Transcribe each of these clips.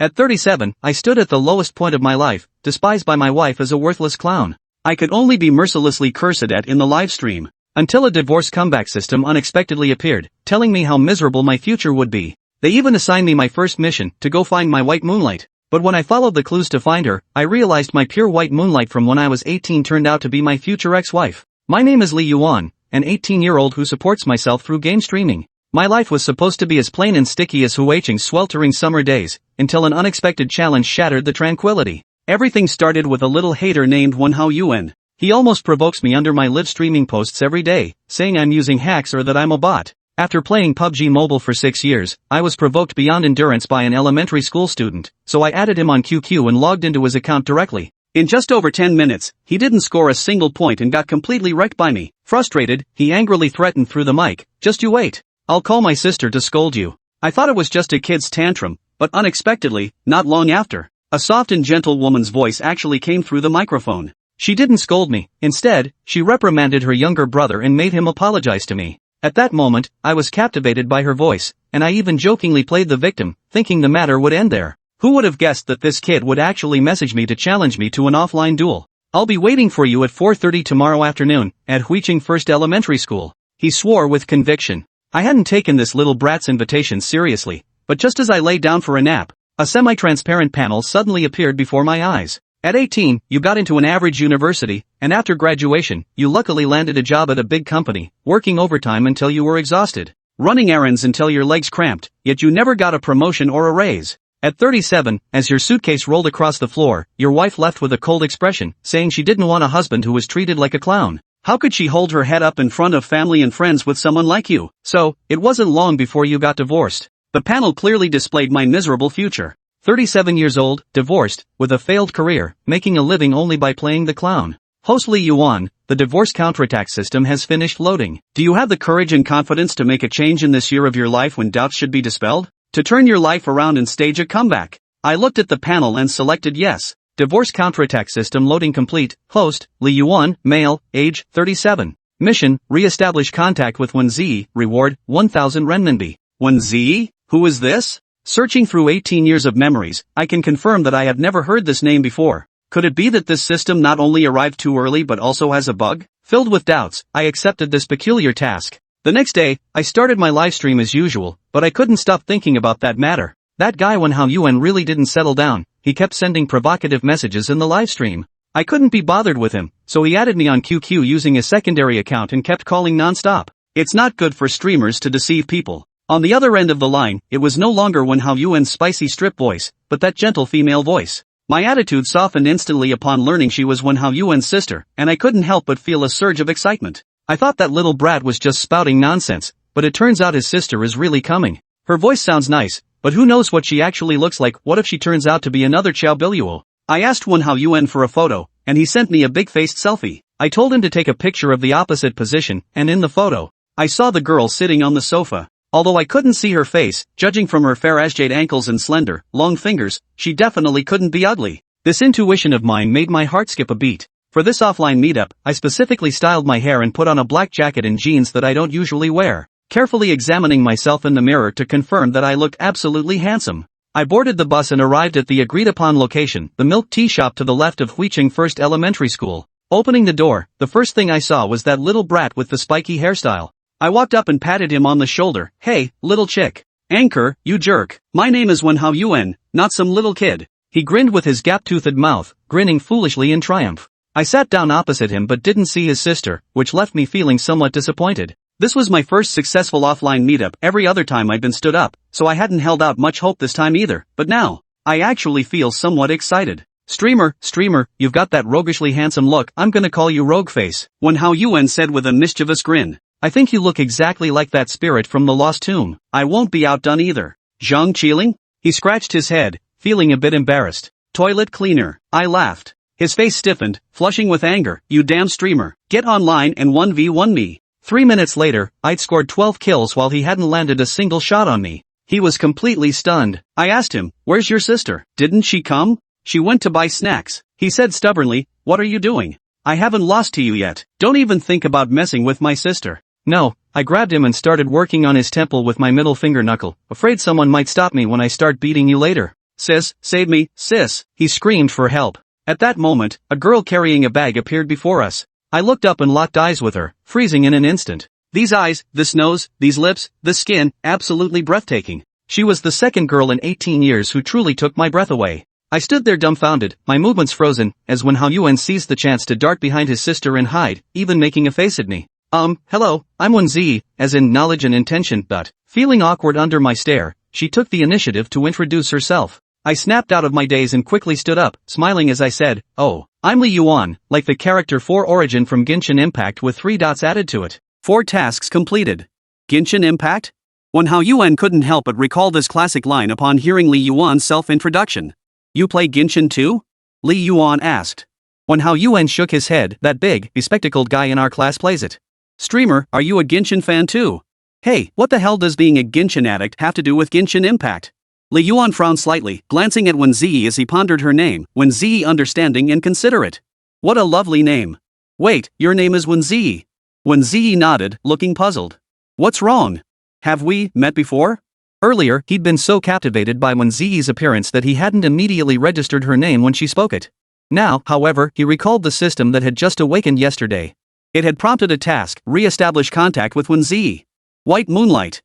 At 37, I stood at the lowest point of my life, despised by my wife as a worthless clown. I could only be mercilessly cursed at in the live stream. Until a divorce comeback system unexpectedly appeared, telling me how miserable my future would be. They even assigned me my first mission, to go find my white moonlight. But when I followed the clues to find her, I realized my pure white moonlight from when I was 18 turned out to be my future ex-wife. My name is Li Yuan, an 18-year-old who supports myself through game streaming. My life was supposed to be as plain and sticky as Huicheng's sweltering summer days, until an unexpected challenge shattered the tranquility. Everything started with a little hater named Yuan. He almost provokes me under my live streaming posts every day, saying I'm using hacks or that I'm a bot. After playing PUBG Mobile for 6 years, I was provoked beyond endurance by an elementary school student, so I added him on QQ and logged into his account directly. In just over 10 minutes, he didn't score a single point and got completely wrecked by me. Frustrated, he angrily threatened through the mic, "Just you wait. I'll call my sister to scold you." I thought it was just a kid's tantrum, but unexpectedly, not long after, a soft and gentle woman's voice actually came through the microphone. She didn't scold me. Instead, she reprimanded her younger brother and made him apologize to me. At that moment, I was captivated by her voice, and I even jokingly played the victim, thinking the matter would end there. Who would have guessed that this kid would actually message me to challenge me to an offline duel? "I'll be waiting for you at 4:30 tomorrow afternoon, at Huicheng First Elementary School," he swore with conviction. I hadn't taken this little brat's invitation seriously, but just as I lay down for a nap, a semi-transparent panel suddenly appeared before my eyes. At 18, you got into an average university, and after graduation, you luckily landed a job at a big company, working overtime until you were exhausted, running errands until your legs cramped, yet you never got a promotion or a raise. At 37, as your suitcase rolled across the floor, your wife left with a cold expression, saying she didn't want a husband who was treated like a clown. How could she hold her head up in front of family and friends with someone like you? So, it wasn't long before you got divorced. The panel clearly displayed my miserable future. 37 years old, divorced, with a failed career, making a living only by playing the clown. Host Li Yuan, the divorce counterattack system has finished loading. Do you have the courage and confidence to make a change in this year of your life when doubts should be dispelled? To turn your life around and stage a comeback? I looked at the panel and selected yes. Divorce counterattack system loading complete. Host, Li Yuan, male, age, 37. Mission, re-establish contact with Wēn Zhiyi, reward, 1,000 renminbi. Wēn Zhiyi? Who is this? Searching through 18 years of memories, I can confirm that I have never heard this name before. Could it be that this system not only arrived too early but also has a bug? Filled with doubts, I accepted this peculiar task. The next day, I started my livestream as usual, but I couldn't stop thinking about that matter. That guy Yuan really didn't settle down. He kept sending provocative messages in the livestream. I couldn't be bothered with him, so he added me on QQ using a secondary account and kept calling non-stop. It's not good for streamers to deceive people. On the other end of the line, it was no longer Yuan's spicy strip voice, but that gentle female voice. My attitude softened instantly upon learning she was Yuan's sister, and I couldn't help but feel a surge of excitement. I thought that little brat was just spouting nonsense, but it turns out his sister is really coming. Her voice sounds nice, but who knows what she actually looks like. What if she turns out to be another Xiao Biluo? I asked Yuan for a photo, and he sent me a big-faced selfie. I told him to take a picture of the opposite position, and in the photo, I saw the girl sitting on the sofa. Although I couldn't see her face, judging from her fair as jade ankles and slender, long fingers, she definitely couldn't be ugly. This intuition of mine made my heart skip a beat. For this offline meetup, I specifically styled my hair and put on a black jacket and jeans that I don't usually wear, carefully examining myself in the mirror to confirm that I looked absolutely handsome. I boarded the bus and arrived at the agreed-upon location, the milk tea shop to the left of Huicheng First Elementary School. Opening the door, the first thing I saw was that little brat with the spiky hairstyle. I walked up and patted him on the shoulder. "Hey, little chick. Anchor, you jerk. My name is Yuan, not some little kid." He grinned with his gap-toothed mouth, grinning foolishly in triumph. I sat down opposite him but didn't see his sister, which left me feeling somewhat disappointed. This was my first successful offline meetup. Every other time I'd been stood up, so I hadn't held out much hope this time either. But now, I actually feel somewhat excited. Streamer, you've got that roguishly handsome look. I'm gonna call you Rogueface," Yuan said with a mischievous grin. "I think you look exactly like that spirit from the Lost Tomb. I won't be outdone either." "Zhang Qiling?" He scratched his head, feeling a bit embarrassed. "Toilet cleaner," I laughed. His face stiffened, flushing with anger. "You damn streamer, get online and 1v1 me." 3 minutes later, I'd scored 12 kills while he hadn't landed a single shot on me. He was completely stunned. I asked him, "Where's your sister? Didn't she come?" "She went to buy snacks," he said stubbornly. "What are you doing? I haven't lost to you yet. Don't even think about messing with my sister." "No." I grabbed him and started working on his temple with my middle finger knuckle, afraid someone might stop me when I start beating you later. Sis, save me, sis, he screamed for help. At that moment, a girl carrying a bag appeared before us. I looked up and locked eyes with her, freezing in an instant. These eyes, this nose, these lips, this skin, absolutely breathtaking. She was the second girl in 18 years who truly took my breath away. I stood there dumbfounded, my movements frozen, as Wēn Zhiyi seized the chance to dart behind his sister and hide, even making a face at me. Hello, I'm Wēn Zhiyi, as in knowledge and intention, but, feeling awkward under my stare, she took the initiative to introduce herself. I snapped out of my daze and quickly stood up, smiling as I said, "Oh, I'm Li Yuan, like the character 4 origin from Genshin Impact with 3 dots added to it. 4 tasks completed." Genshin Impact? Wēn Zhiyi couldn't help but recall this classic line upon hearing Li Yuan's self-introduction. "You play Genshin too?" Li Yuan asked. Wēn Zhiyi shook his head. "That big, bespectacled guy in our class plays it." "Streamer, are you a Genshin fan too?" "Hey, what the hell does being a Genshin addict have to do with Genshin Impact?" Li Yuan frowned slightly, glancing at Wēn Zhiyi as he pondered her name, Wēn Zhiyi understanding and considerate. "What a lovely name. Wait, your name is Wēn Zhiyi?" Wēn Zhiyi nodded, looking puzzled. "What's wrong? Have we met before?" Earlier, he'd been so captivated by Wēn Zhiyi's appearance that he hadn't immediately registered her name when she spoke it. Now, however, he recalled the system that had just awakened yesterday. It had prompted a task, re-establish contact with Wēn Zhiyi. White moonlight.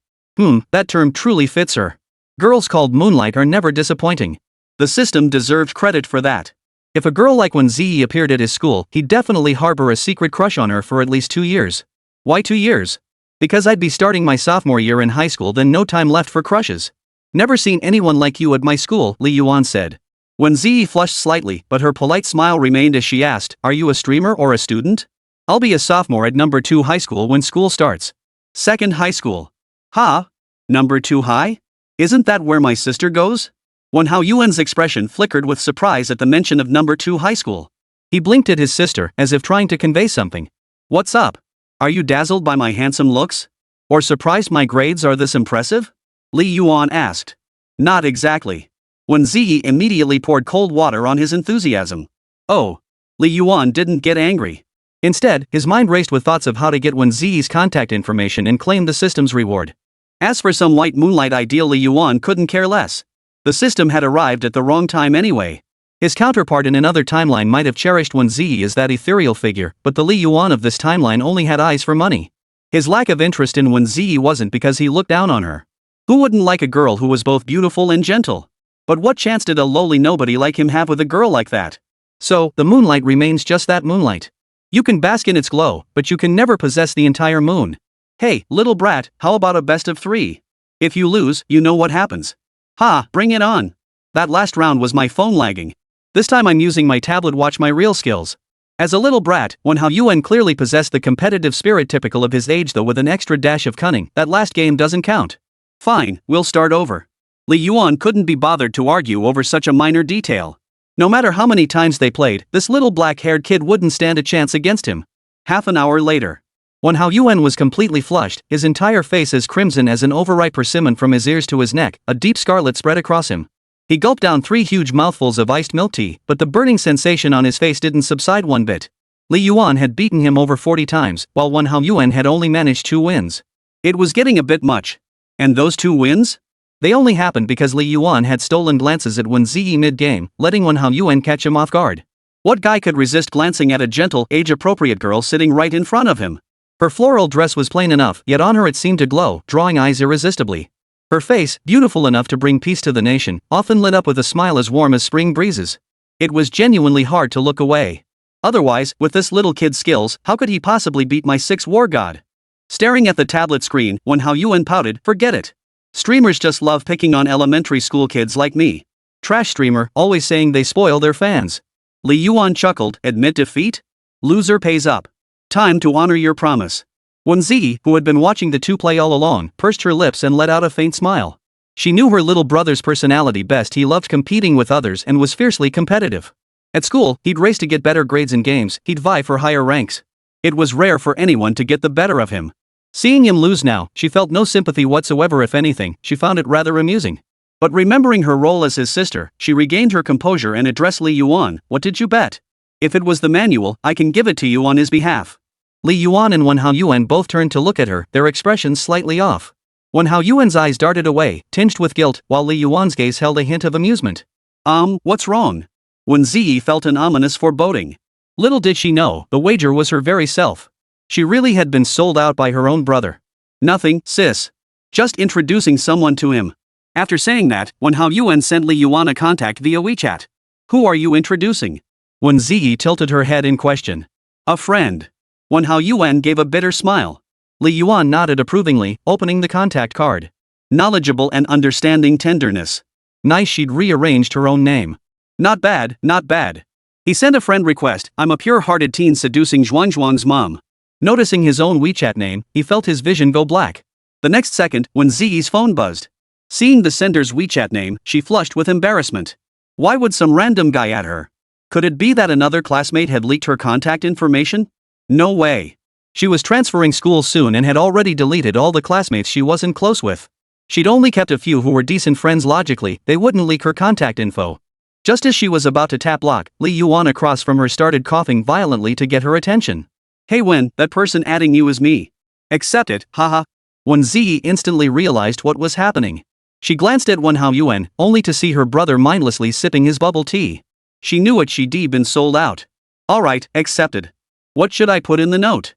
That term truly fits her. Girls called moonlight are never disappointing. The system deserved credit for that. If a girl like Wēn Zhiyi appeared at his school, he'd definitely harbor a secret crush on her for at least 2 years. Why 2 years? Because I'd be starting my sophomore year in high school, then no time left for crushes. "Never seen anyone like you at my school," Li Yuan said. Wēn Zhiyi flushed slightly, but her polite smile remained as she asked, "Are you a streamer or a student?" "I'll be a sophomore at number 2 high school when school starts." "Second high school. Ha? Number 2 high? Isn't that where my sister goes?" Wēn Zhiyi's expression flickered with surprise at the mention of number 2 high school. He blinked at his sister, as if trying to convey something. "What's up? Are you dazzled by my handsome looks? Or surprised my grades are this impressive?" Li Yuan asked. "Not exactly." Wēn Zhiyi immediately poured cold water on his enthusiasm. "Oh." Li Yuan didn't get angry. Instead, his mind raced with thoughts of how to get Wēn Zhiyi's contact information and claim the system's reward. As for some white moonlight ideal, Li Yuan couldn't care less. The system had arrived at the wrong time anyway. His counterpart in another timeline might have cherished Wēn Zhiyi as that ethereal figure, but the Li Yuan of this timeline only had eyes for money. His lack of interest in Wēn Zhiyi wasn't because he looked down on her. Who wouldn't like a girl who was both beautiful and gentle? But what chance did a lowly nobody like him have with a girl like that? So, the moonlight remains just that moonlight. You can bask in its glow, but you can never possess the entire moon. Hey, little brat, how about a best of 3? If you lose, you know what happens. Ha, bring it on. That last round was my phone lagging. This time I'm using my tablet. Watch my real skills. As a little brat, Wēn Zhiyi clearly possessed the competitive spirit typical of his age, though with an extra dash of cunning. That last game doesn't count. Fine, we'll start over. Li Yuan couldn't be bothered to argue over such a minor detail. No matter how many times they played, this little black-haired kid wouldn't stand a chance against him. Half an hour later. Wēn Zhiyi was completely flushed, his entire face as crimson as an overripe persimmon from his ears to his neck, a deep scarlet spread across him. He gulped down 3 huge mouthfuls of iced milk tea, but the burning sensation on his face didn't subside one bit. Li Yuan had beaten him over 40 times, while Wēn Zhiyi had only managed 2 wins. It was getting a bit much. And those 2 wins? They only happened because Li Yuan had stolen glances at Wēn Zhiyi mid-game, letting Wēn Zhiyi catch him off guard. What guy could resist glancing at a gentle, age-appropriate girl sitting right in front of him? Her floral dress was plain enough, yet on her it seemed to glow, drawing eyes irresistibly. Her face, beautiful enough to bring peace to the nation, often lit up with a smile as warm as spring breezes. It was genuinely hard to look away. Otherwise, with this little kid's skills, how could he possibly beat my 6 war god? Staring at the tablet screen, Wēn Zhiyi pouted, "Forget it. Streamers just love picking on elementary school kids like me. Trash streamer, always saying they spoil their fans." Li Yuan chuckled, "Admit defeat? Loser pays up. Time to honor your promise." Wēn Zhiyi, who had been watching the 2 play all along, pursed her lips and let out a faint smile. She knew her little brother's personality best. He loved competing with others and was fiercely competitive. At school, he'd race to get better grades in games, he'd vie for higher ranks. It was rare for anyone to get the better of him. Seeing him lose now, she felt no sympathy whatsoever. If anything, she found it rather amusing. But remembering her role as his sister, she regained her composure and addressed Li Yuan. "What did you bet? If it was the manual, I can give it to you on his behalf." Li Yuan and Wēn Zhiyi both turned to look at her, their expressions slightly off. Wēn Zhiyi's eyes darted away, tinged with guilt, while Li Yuan's gaze held a hint of amusement. What's wrong? Wēn Zhiyi felt an ominous foreboding. Little did she know, the wager was her very self. She really had been sold out by her own brother. Nothing, sis. Just introducing someone to him. After saying that, Wēn Yuan sent Li Yuan a contact via WeChat. Who are you introducing? Wēn Zhiyi tilted her head in question. A friend. Wēn Yuan gave a bitter smile. Li Yuan nodded approvingly, opening the contact card. Knowledgeable and understanding tenderness. Nice, she'd rearranged her own name. Not bad, not bad. He sent a friend request. I'm a pure-hearted teen seducing Zhuang's mom. Noticing his own WeChat name, he felt his vision go black. The next second, Wēn Zhiyi's phone buzzed. Seeing the sender's WeChat name, she flushed with embarrassment. Why would some random guy add her? Could it be that another classmate had leaked her contact information? No way. She was transferring schools soon and had already deleted all the classmates she wasn't close with. She'd only kept a few who were decent friends. Logically, they wouldn't leak her contact info. Just as she was about to tap lock, Li Yuan across from her started coughing violently to get her attention. Hey Wēn, that person adding you is me. Accept it, haha. Wēn Zhiyi instantly realized what was happening. She glanced at Wēn Yuan, only to see her brother mindlessly sipping his bubble tea. She knew it, she'd been sold out. Alright, accepted. What should I put in the note?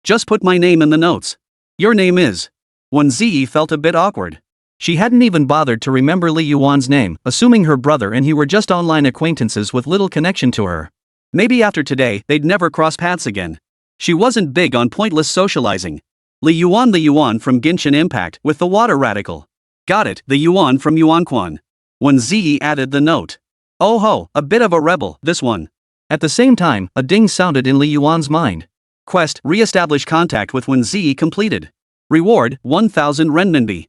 Just put my name in the notes. Your name is. Wēn Zhiyi felt a bit awkward. She hadn't even bothered to remember Li Yuan's name, assuming her brother and he were just online acquaintances with little connection to her. Maybe after today, they'd never cross paths again. She wasn't big on pointless socializing. Li Yuan from Genshin Impact with the water radical. Got it, the Yuan from Yuanquan. Wēn Zhiyi added the note. Oh ho, a bit of a rebel, this one. At the same time, a ding sounded in Li Yuan's mind. Quest, re-establish contact with Wēn Zhiyi completed. Reward, 1,000 renminbi.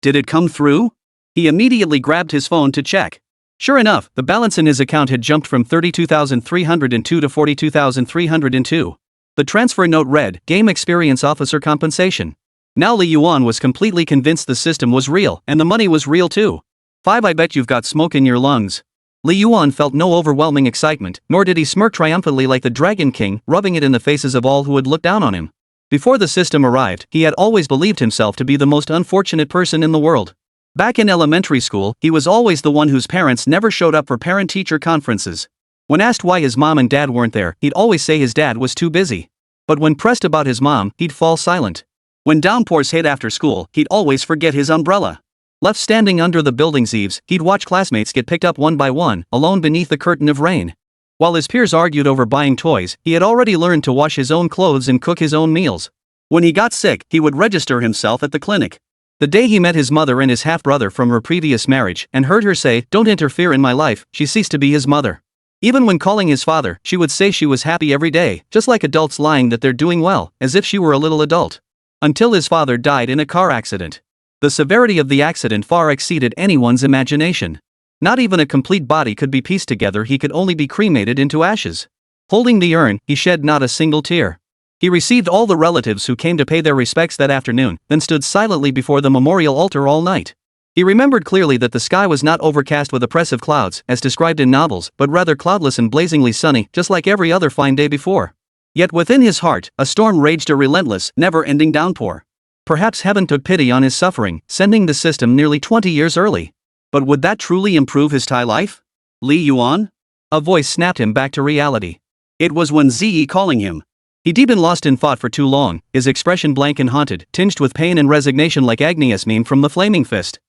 Did it come through? He immediately grabbed his phone to check. Sure enough, the balance in his account had jumped from 32,302 to 42,302. The transfer note read, Game Experience Officer Compensation. Now Li Yuan was completely convinced the system was real, and the money was real too. 5 I bet you've got smoke in your lungs. Li Yuan felt no overwhelming excitement, nor did he smirk triumphantly like the Dragon King, rubbing it in the faces of all who had looked down on him. Before the system arrived, he had always believed himself to be the most unfortunate person in the world. Back in elementary school, he was always the one whose parents never showed up for parent-teacher conferences. When asked why his mom and dad weren't there, he'd always say his dad was too busy. But when pressed about his mom, he'd fall silent. When downpours hit after school, he'd always forget his umbrella. Left standing under the building's eaves, he'd watch classmates get picked up one by one, alone beneath the curtain of rain. While his peers argued over buying toys, he had already learned to wash his own clothes and cook his own meals. When he got sick, he would register himself at the clinic. The day he met his mother and his half-brother from her previous marriage, and heard her say, "Don't interfere in my life," she ceased to be his mother. Even when calling his father, she would say she was happy every day, just like adults lying that they're doing well, as if she were a little adult. Until his father died in a car accident. The severity of the accident far exceeded anyone's imagination. Not even a complete body could be pieced together, he could only be cremated into ashes. Holding the urn, he shed not a single tear. He received all the relatives who came to pay their respects that afternoon, then stood silently before the memorial altar all night. He remembered clearly that the sky was not overcast with oppressive clouds, as described in novels, but rather cloudless and blazingly sunny, just like every other fine day before. Yet within his heart, a storm raged, a relentless, never-ending downpour. Perhaps heaven took pity on his suffering, sending the system nearly 20 years early. But would that truly improve his Thai life? Li Yuan? A voice snapped him back to reality. It was Wēn Zhiyi calling him. He'd been lost in thought for too long, his expression blank and haunted, tinged with pain and resignation like Agnes meme from the Flaming Fist.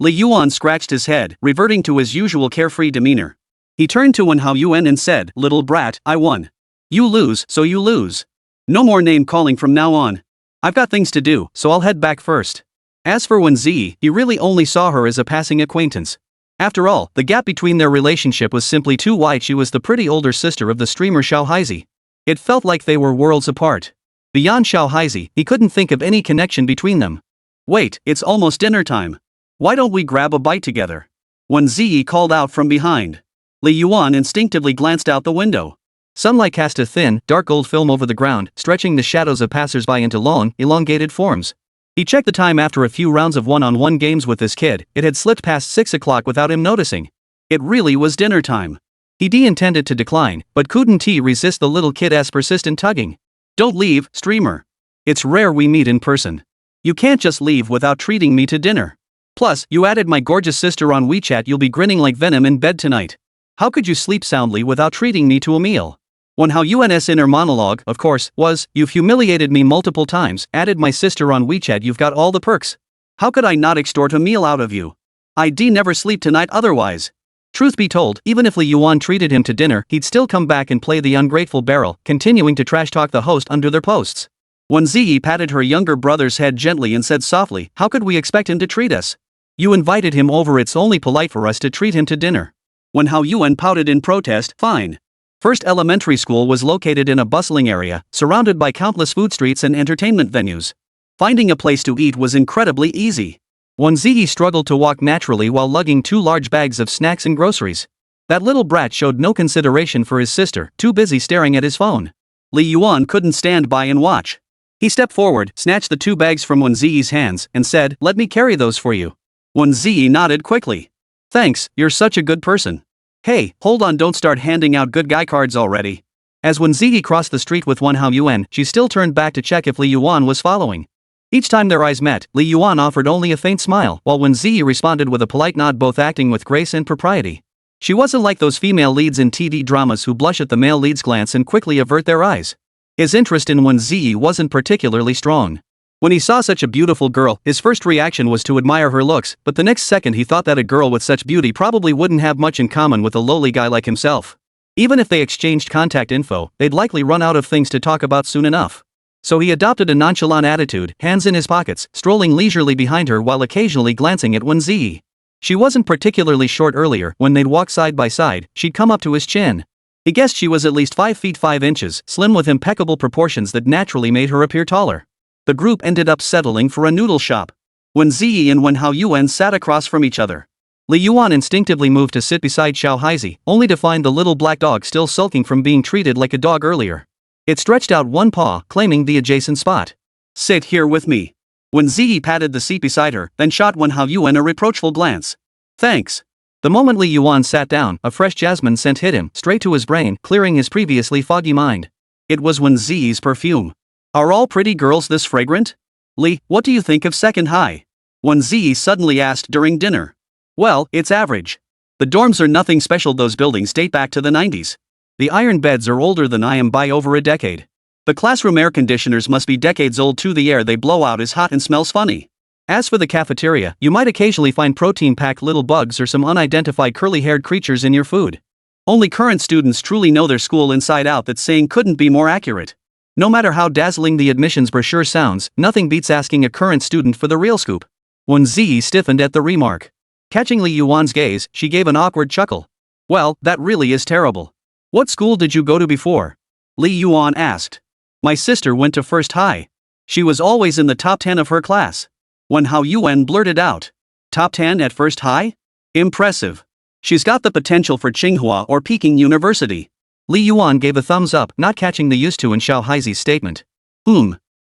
Li Yuan scratched his head, reverting to his usual carefree demeanor. He turned to Wēn Yuan and said, "Little brat, I won. You lose, so you lose. No more name calling from now on. I've got things to do, so I'll head back first." As for Wēn Zhiyi, he really only saw her as a passing acquaintance. After all, the gap between their relationship was simply too wide. She was the pretty older sister of the streamer Xiao Haizi. It felt like they were worlds apart. Beyond Xiao Haizi, he couldn't think of any connection between them. "Wait, it's almost dinner time. Why don't we grab a bite together?" Wēn Zhiyi called out from behind. Li Yuan instinctively glanced out the window. Sunlight cast a thin, dark gold film over the ground, stretching the shadows of passers-by into long, elongated forms. He checked the time after a few rounds of one-on-one games with this kid. It had slipped past 6 o'clock without him noticing. It really was dinner time. He intended to decline, but couldn't resist the little kid's persistent tugging. "Don't leave, streamer. It's rare we meet in person. You can't just leave without treating me to dinner." Plus, you added my gorgeous sister on WeChat. You'll be grinning like venom in bed tonight. How could you sleep soundly without treating me to a meal? Wēn Zhiyi's inner monologue, of course, was, you've humiliated me multiple times, added my sister on WeChat, you've got all the perks. How could I not extort a meal out of you? I'd never sleep tonight otherwise. Truth be told, even if Li Yuan treated him to dinner, he'd still come back and play the ungrateful barrel, continuing to trash-talk the host under their posts. Wēn Zhiyi patted her younger brother's head gently and said softly, how could we expect him to treat us? You invited him over, it's only polite for us to treat him to dinner. Wēn Zhiyi pouted in protest, fine. First elementary school was located in a bustling area, surrounded by countless food streets and entertainment venues. Finding a place to eat was incredibly easy. Wēn Zhiyi struggled to walk naturally while lugging 2 large bags of snacks and groceries. That little brat showed no consideration for his sister, too busy staring at his phone. Li Yuan couldn't stand by and watch. He stepped forward, snatched the 2 bags from Wēn Zhiyi's hands, and said, let me carry those for you. Wēn Zhiyi nodded quickly. Thanks, you're such a good person. Hey, hold on, don't start handing out good guy cards already. As Wēn Zhiyi crossed the street with Wēn Zhiyi, she still turned back to check if Li Yuan was following. Each time their eyes met, Li Yuan offered only a faint smile, while Wēn Zhiyi responded with a polite nod, both acting with grace and propriety. She wasn't like those female leads in TV dramas who blush at the male lead's glance and quickly avert their eyes. His interest in Wēn Zhiyi wasn't particularly strong. When he saw such a beautiful girl, his first reaction was to admire her looks, but the next second he thought that a girl with such beauty probably wouldn't have much in common with a lowly guy like himself. Even if they exchanged contact info, they'd likely run out of things to talk about soon enough. So he adopted a nonchalant attitude, hands in his pockets, strolling leisurely behind her while occasionally glancing at Wēn Zhiyi. She wasn't particularly short earlier. When they'd walk side by side, she'd come up to his chin. He guessed she was at least 5 feet 5 inches, slim with impeccable proportions that naturally made her appear taller. The group ended up settling for a noodle shop. Wēn Zhiyi and Wēn Zhiyi sat across from each other. Li Yuan instinctively moved to sit beside Zhiyi, only to find the little black dog still sulking from being treated like a dog earlier. It stretched out one paw, claiming the adjacent spot. Sit here with me. Wēn Zhiyi patted the seat beside her, then shot Wēn Zhiyi a reproachful glance. Thanks. The moment Li Yuan sat down, a fresh jasmine scent hit him, straight to his brain, clearing his previously foggy mind. It was Wēn Zhiyi's perfume. Are all pretty girls this fragrant? Li, what do you think of second high? Wēn Zhiyi suddenly asked during dinner. Well, it's average. The dorms are nothing special, those buildings date back to the 90s. The iron beds are older than I am by over a decade. The classroom air conditioners must be decades old too, the air they blow out is hot and smells funny. As for the cafeteria, you might occasionally find protein-packed little bugs or some unidentified curly-haired creatures in your food. Only current students truly know their school inside out. That saying couldn't be more accurate. No matter how dazzling the admissions brochure sounds, nothing beats asking a current student for the real scoop. Wēn Zhiyi stiffened at the remark. Catching Li Yuan's gaze, she gave an awkward chuckle. Well, that really is terrible. What school did you go to before? Li Yuan asked. My sister went to first high. She was always in the top 10 of her class. Wēn Zhiyi blurted out. Top 10 at first high? Impressive. She's got the potential for Tsinghua or Peking University. Li Yuan gave a thumbs up, not catching the used to in Zhiyi's statement.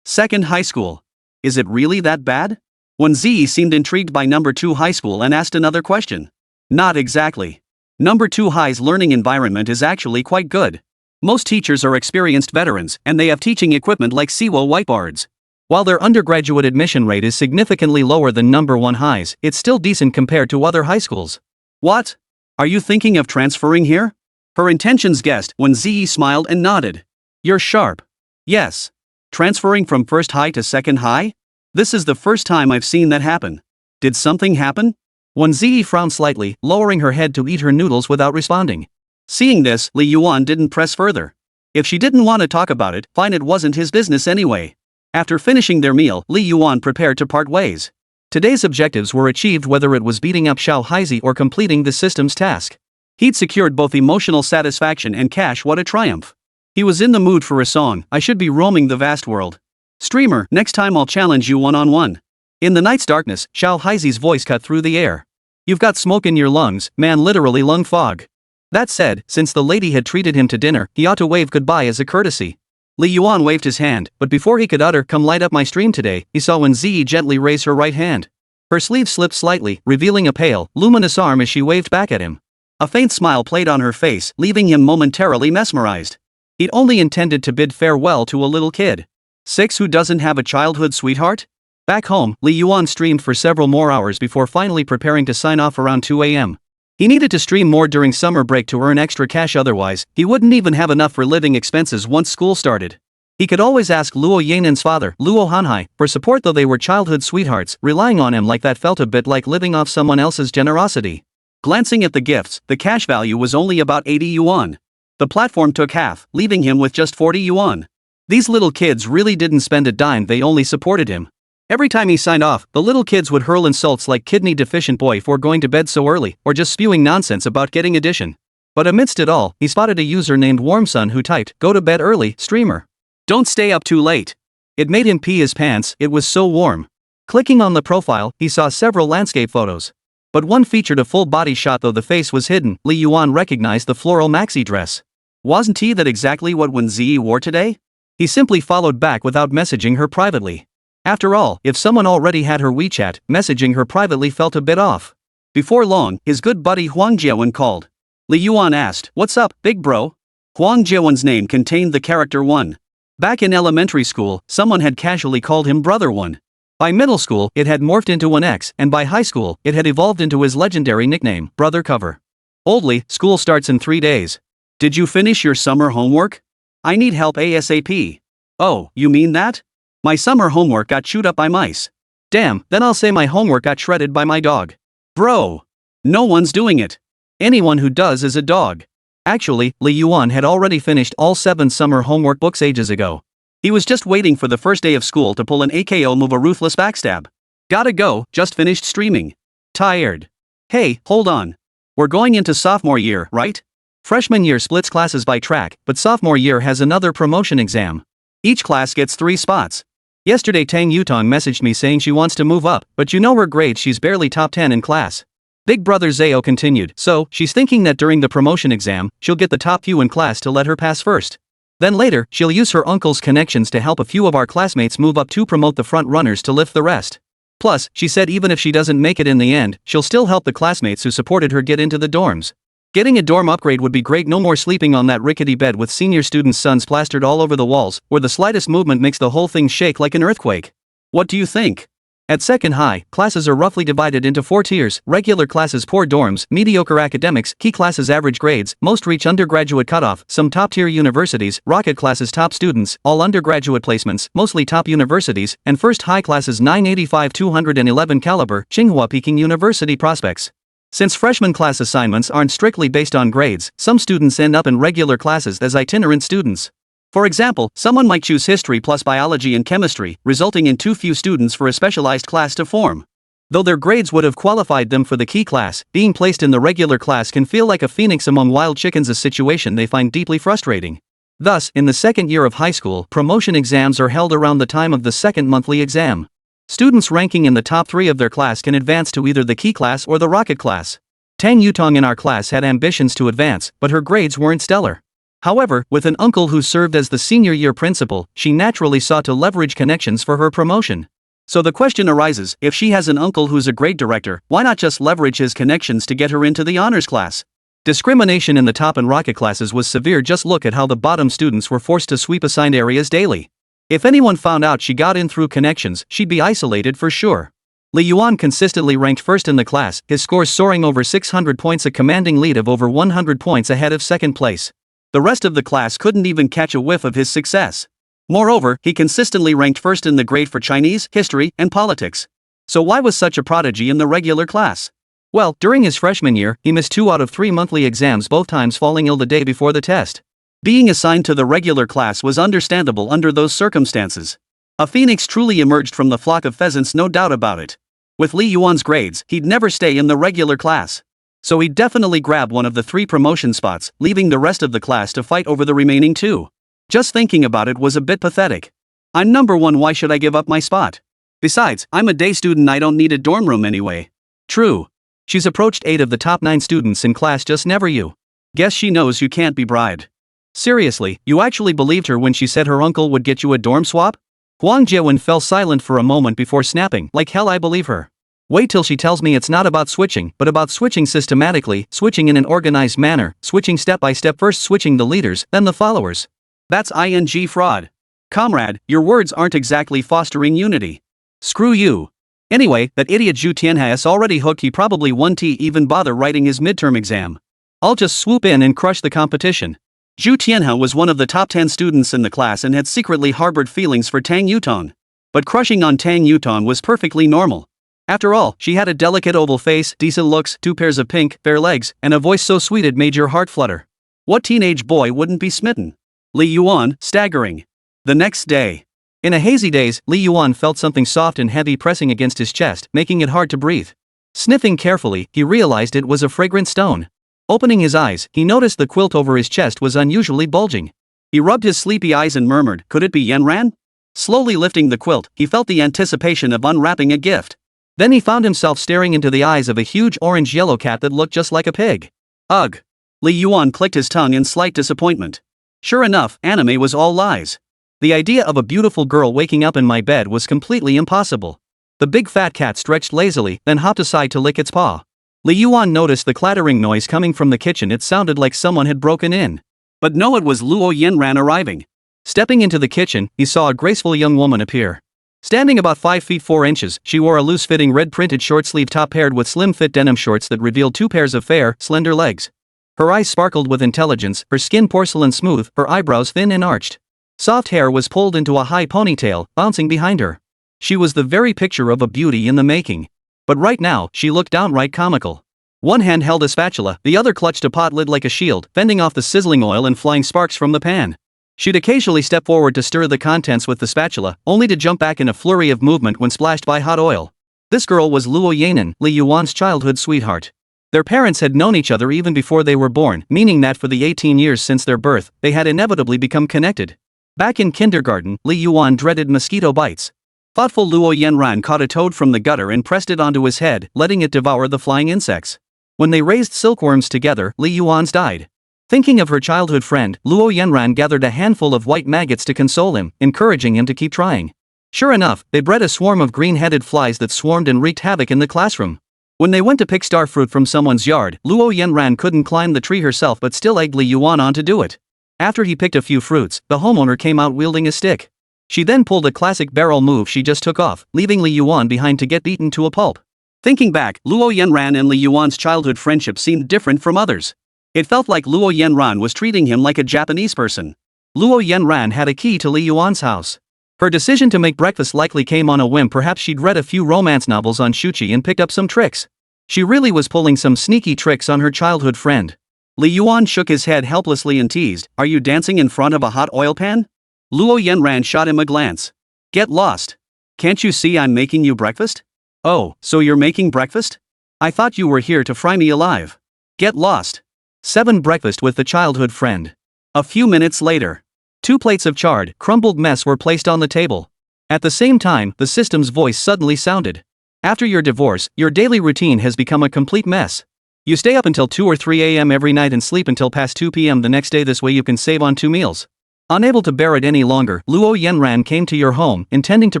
Second high school. Is it really that bad? Wēn Zhiyi seemed intrigued by number 2 high school and asked another question. Not exactly. Number 2 high's learning environment is actually quite good. Most teachers are experienced veterans, and they have teaching equipment like Siwo whiteboards. While their undergraduate admission rate is significantly lower than number 1 highs, it's still decent compared to other high schools. What? Are you thinking of transferring here? Her intentions guessed. Wēn Zhiyi smiled and nodded. You're sharp. Yes. Transferring from first high to second high? This is the first time I've seen that happen. Did something happen? Wēn Zhiyi frowned slightly, lowering her head to eat her noodles without responding. Seeing this, Li Yuan didn't press further. If she didn't want to talk about it, fine, it wasn't his business anyway. After finishing their meal, Li Yuan prepared to part ways. Today's objectives were achieved, whether it was beating up Zhiyi or completing the system's task. He'd secured both emotional satisfaction and cash. What a triumph. He was in the mood for a song. I should be roaming the vast world. Streamer, next time I'll challenge you one-on-one. In the night's darkness, Zhiyi's voice cut through the air. You've got smoke in your lungs, man, literally lung fog. That said, since the lady had treated him to dinner, he ought to wave goodbye as a courtesy. Li Yuan waved his hand, but before he could utter, come light up my stream today, he saw Wēn Zhiyi gently raise her right hand. Her sleeve slipped slightly, revealing a pale, luminous arm as she waved back at him. A faint smile played on her face, leaving him momentarily mesmerized. He'd only intended to bid farewell to a little kid. 6 who doesn't have a childhood sweetheart? Back home, Li Yuan streamed for several more hours before finally preparing to sign off around 2 a.m. He needed to stream more during summer break to earn extra cash, otherwise, he wouldn't even have enough for living expenses once school started. He could always ask Luo Yanen's father, Luo Hanhai, for support, though they were childhood sweethearts. Relying on him like that felt a bit like living off someone else's generosity. Glancing at the gifts, the cash value was only about 80 yuan. The platform took half, leaving him with just 40 yuan. These little kids really didn't spend a dime, they only supported him. Every time he signed off, the little kids would hurl insults like kidney deficient boy for going to bed so early, or just spewing nonsense about getting addition. But amidst it all, he spotted a user named Warmsun who typed, "Go to bed early, streamer. Don't stay up too late." It made him pee his pants, it was so warm. Clicking on the profile, he saw several landscape photos. But one featured a full body shot, though the face was hidden. Li Yuan recognized the floral maxi dress. Wasn't that exactly what Wēn Zhiyi wore today? He simply followed back without messaging her privately. After all, if someone already had her WeChat, messaging her privately felt a bit off. Before long, his good buddy Huang Jiawen called. Li Yuan asked, "What's up, big bro?" Huang Jiawen's name contained the character 1. Back in elementary school, someone had casually called him Brother 1. By middle school, it had morphed into an X, and by high school, it had evolved into his legendary nickname, Brother Cover. Oldly, school starts in 3 days. Did you finish your summer homework? I need help ASAP. Oh, you mean that? My summer homework got chewed up by mice. Damn, then I'll say my homework got shredded by my dog. Bro. No one's doing it. Anyone who does is a dog. Actually, Li Yuan had already finished all 7 summer homework books ages ago. He was just waiting for the first day of school to pull an AKO move, a ruthless backstab. Gotta go, just finished streaming. Tired. Hey, hold on. We're going into sophomore year, right? Freshman year splits classes by track, but sophomore year has another promotion exam. Each class gets 3 spots. Yesterday Tang Yutong messaged me saying she wants to move up, but you know her grade, she's barely top 10 in class. Big brother Zhao continued, so she's thinking that during the promotion exam, she'll get the top few in class to let her pass first. Then later, she'll use her uncle's connections to help a few of our classmates move up to promote the front runners to lift the rest. Plus, she said even if she doesn't make it in the end, she'll still help the classmates who supported her get into the dorms. Getting a dorm upgrade would be great, no more sleeping on that rickety bed with senior students' sons plastered all over the walls, where the slightest movement makes the whole thing shake like an earthquake. What do you think? At second high, classes are roughly divided into 4 tiers: regular classes, poor dorms, mediocre academics, key classes, average grades, most reach undergraduate cutoff, some top-tier universities, rocket classes, top students, all undergraduate placements, mostly top universities, and first high classes 985-211 caliber, Tsinghua Peking University prospects. Since freshman class assignments aren't strictly based on grades, some students end up in regular classes as itinerant students. For example, someone might choose history plus biology and chemistry, resulting in too few students for a specialized class to form. Though their grades would have qualified them for the key class, being placed in the regular class can feel like a phoenix among wild chickens, a situation they find deeply frustrating. Thus, in the second year of high school, promotion exams are held around the time of the second monthly exam. Students ranking in the top 3 of their class can advance to either the key class or the rocket class. Tang Yutong in our class had ambitions to advance, but her grades weren't stellar. However, with an uncle who served as the senior year principal, she naturally sought to leverage connections for her promotion. So the question arises, if she has an uncle who's a grade director, why not just leverage his connections to get her into the honors class? Discrimination in the top and rocket classes was severe. Just look at how the bottom students were forced to sweep assigned areas daily. If anyone found out she got in through connections, she'd be isolated for sure. Li Yuan consistently ranked first in the class, his scores soaring over 600 points, a commanding lead of over 100 points ahead of second place. The rest of the class couldn't even catch a whiff of his success. Moreover, he consistently ranked first in the grade for Chinese, history, and politics. So why was such a prodigy in the regular class? Well, during his freshman year, he missed 2 out of 3 monthly exams, both times falling ill the day before the test. Being assigned to the regular class was understandable under those circumstances. A phoenix truly emerged from the flock of pheasants, no doubt about it. With Li Yuan's grades, he'd never stay in the regular class. So he'd definitely grab one of the 3 promotion spots, leaving the rest of the class to fight over the remaining 2. Just thinking about it was a bit pathetic. I'm number 1, why should I give up my spot? Besides, I'm a day student, I don't need a dorm room anyway. True. She's approached 8 of the top 9 students in class, just never you. Guess she knows you can't be bribed. Seriously, you actually believed her when she said her uncle would get you a dorm swap? Huang Jiawen fell silent for a moment before snapping, like hell I believe her. Wait till she tells me it's not about switching, but about switching systematically, switching in an organized manner, switching step by step, first switching the leaders, then the followers. That's ing fraud. Comrade, your words aren't exactly fostering unity. Screw you. Anyway, that idiot Zhu Tianhai is already hooked, he probably won't even bother writing his midterm exam. I'll just swoop in and crush the competition. Zhu Tianhai was one of the top 10 students in the class and had secretly harbored feelings for Tang Yutong. But crushing on Tang Yutong was perfectly normal. After all, she had a delicate oval face, decent looks, 2 pairs of pink, fair legs, and a voice so sweet it made your heart flutter. What teenage boy wouldn't be smitten? Li Yuan, staggering. The next day. In a hazy daze, Li Yuan felt something soft and heavy pressing against his chest, making it hard to breathe. Sniffing carefully, he realized it was a fragrant stone. Opening his eyes, he noticed the quilt over his chest was unusually bulging. He rubbed his sleepy eyes and murmured, could it be Yanran? Slowly lifting the quilt, he felt the anticipation of unwrapping a gift. Then he found himself staring into the eyes of a huge orange-yellow cat that looked just like a pig. Ugh! Li Yuan clicked his tongue in slight disappointment. Sure enough, anime was all lies. The idea of a beautiful girl waking up in my bed was completely impossible. The big fat cat stretched lazily, then hopped aside to lick its paw. Li Yuan noticed the clattering noise coming from the kitchen. It sounded like someone had broken in. But no, it was Luo Yanran arriving. Stepping into the kitchen, he saw a graceful young woman appear. Standing about 5 feet 4 inches, she wore a loose-fitting red-printed short-sleeve top paired with slim-fit denim shorts that revealed 2 pairs of fair, slender legs. Her eyes sparkled with intelligence, her skin porcelain smooth, her eyebrows thin and arched. Soft hair was pulled into a high ponytail, bouncing behind her. She was the very picture of a beauty in the making. But right now, she looked downright comical. One hand held a spatula, the other clutched a pot lid like a shield, fending off the sizzling oil and flying sparks from the pan. She'd occasionally step forward to stir the contents with the spatula, only to jump back in a flurry of movement when splashed by hot oil. This girl was Luo Yanan, Li Yuan's childhood sweetheart. Their parents had known each other even before they were born, meaning that for the 18 years since their birth, they had inevitably become connected. Back in kindergarten, Li Yuan dreaded mosquito bites. Thoughtful Luo Yanran caught a toad from the gutter and pressed it onto his head, letting it devour the flying insects. When they raised silkworms together, Li Yuan's died. Thinking of her childhood friend, Luo Yanran gathered a handful of white maggots to console him, encouraging him to keep trying. Sure enough, they bred a swarm of green-headed flies that swarmed and wreaked havoc in the classroom. When they went to pick star fruit from someone's yard, Luo Yanran couldn't climb the tree herself but still egged Li Yuan on to do it. After he picked a few fruits, the homeowner came out wielding a stick. She then pulled a classic barrel move. She just took off, leaving Li Yuan behind to get beaten to a pulp. Thinking back, Luo Yanran and Li Yuan's childhood friendship seemed different from others. It felt like Luo Yanran was treating him like a Japanese person. Luo Yanran had a key to Li Yuan's house. Her decision to make breakfast likely came on a whim. Perhaps she'd read a few romance novels on Shuqi and picked up some tricks. She really was pulling some sneaky tricks on her childhood friend. Li Yuan shook his head helplessly and teased, "Are you dancing in front of a hot oil pan?" Luo Yanran shot him a glance. "Get lost. Can't you see I'm making you breakfast?" "Oh, so you're making breakfast? I thought you were here to fry me alive. Get lost." 7. Breakfast with the childhood friend. A few minutes later. 2 plates of charred, crumbled mess were placed on the table. At the same time, the system's voice suddenly sounded. "After your divorce, your daily routine has become a complete mess. You stay up until 2 or 3 a.m. every night and sleep until past 2 p.m. the next day. This way you can save on 2 meals. Unable to bear it any longer, Luo Yanran came to your home, intending to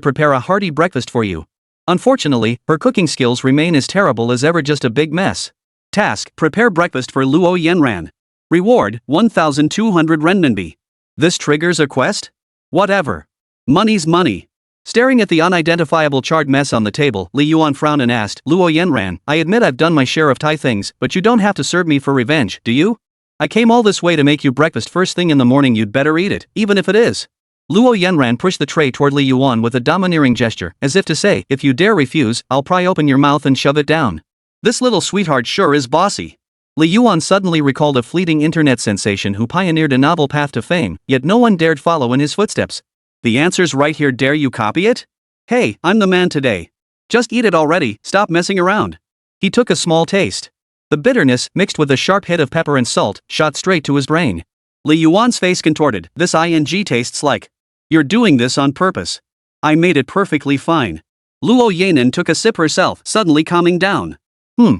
prepare a hearty breakfast for you. Unfortunately, her cooking skills remain as terrible as ever, just a big mess. Task: prepare breakfast for Luo Yanran. Reward: 1,200 renminbi. This triggers a quest? Whatever. Money's money." Staring at the unidentifiable charred mess on the table, Li Yuan frowned and asked, "Luo Yanran, I admit I've done my share of Thai things, but you don't have to serve me for revenge, do you? I came all this way to make you breakfast first thing in the morning. You'd better eat it, even if it is." Luo Yanran pushed the tray toward Li Yuan with a domineering gesture, as if to say, "If you dare refuse, I'll pry open your mouth and shove it down. This little sweetheart sure is bossy." Li Yuan suddenly recalled a fleeting internet sensation who pioneered a novel path to fame, yet no one dared follow in his footsteps. "The answer's right here, dare you copy it? Hey, I'm the man today. Just eat it already, stop messing around." He took a small taste. The bitterness, mixed with a sharp hit of pepper and salt, shot straight to his brain. Li Yuan's face contorted. "This ing tastes like. You're doing this on purpose." "I made it perfectly fine." Luo Yanan took a sip herself, suddenly calming down.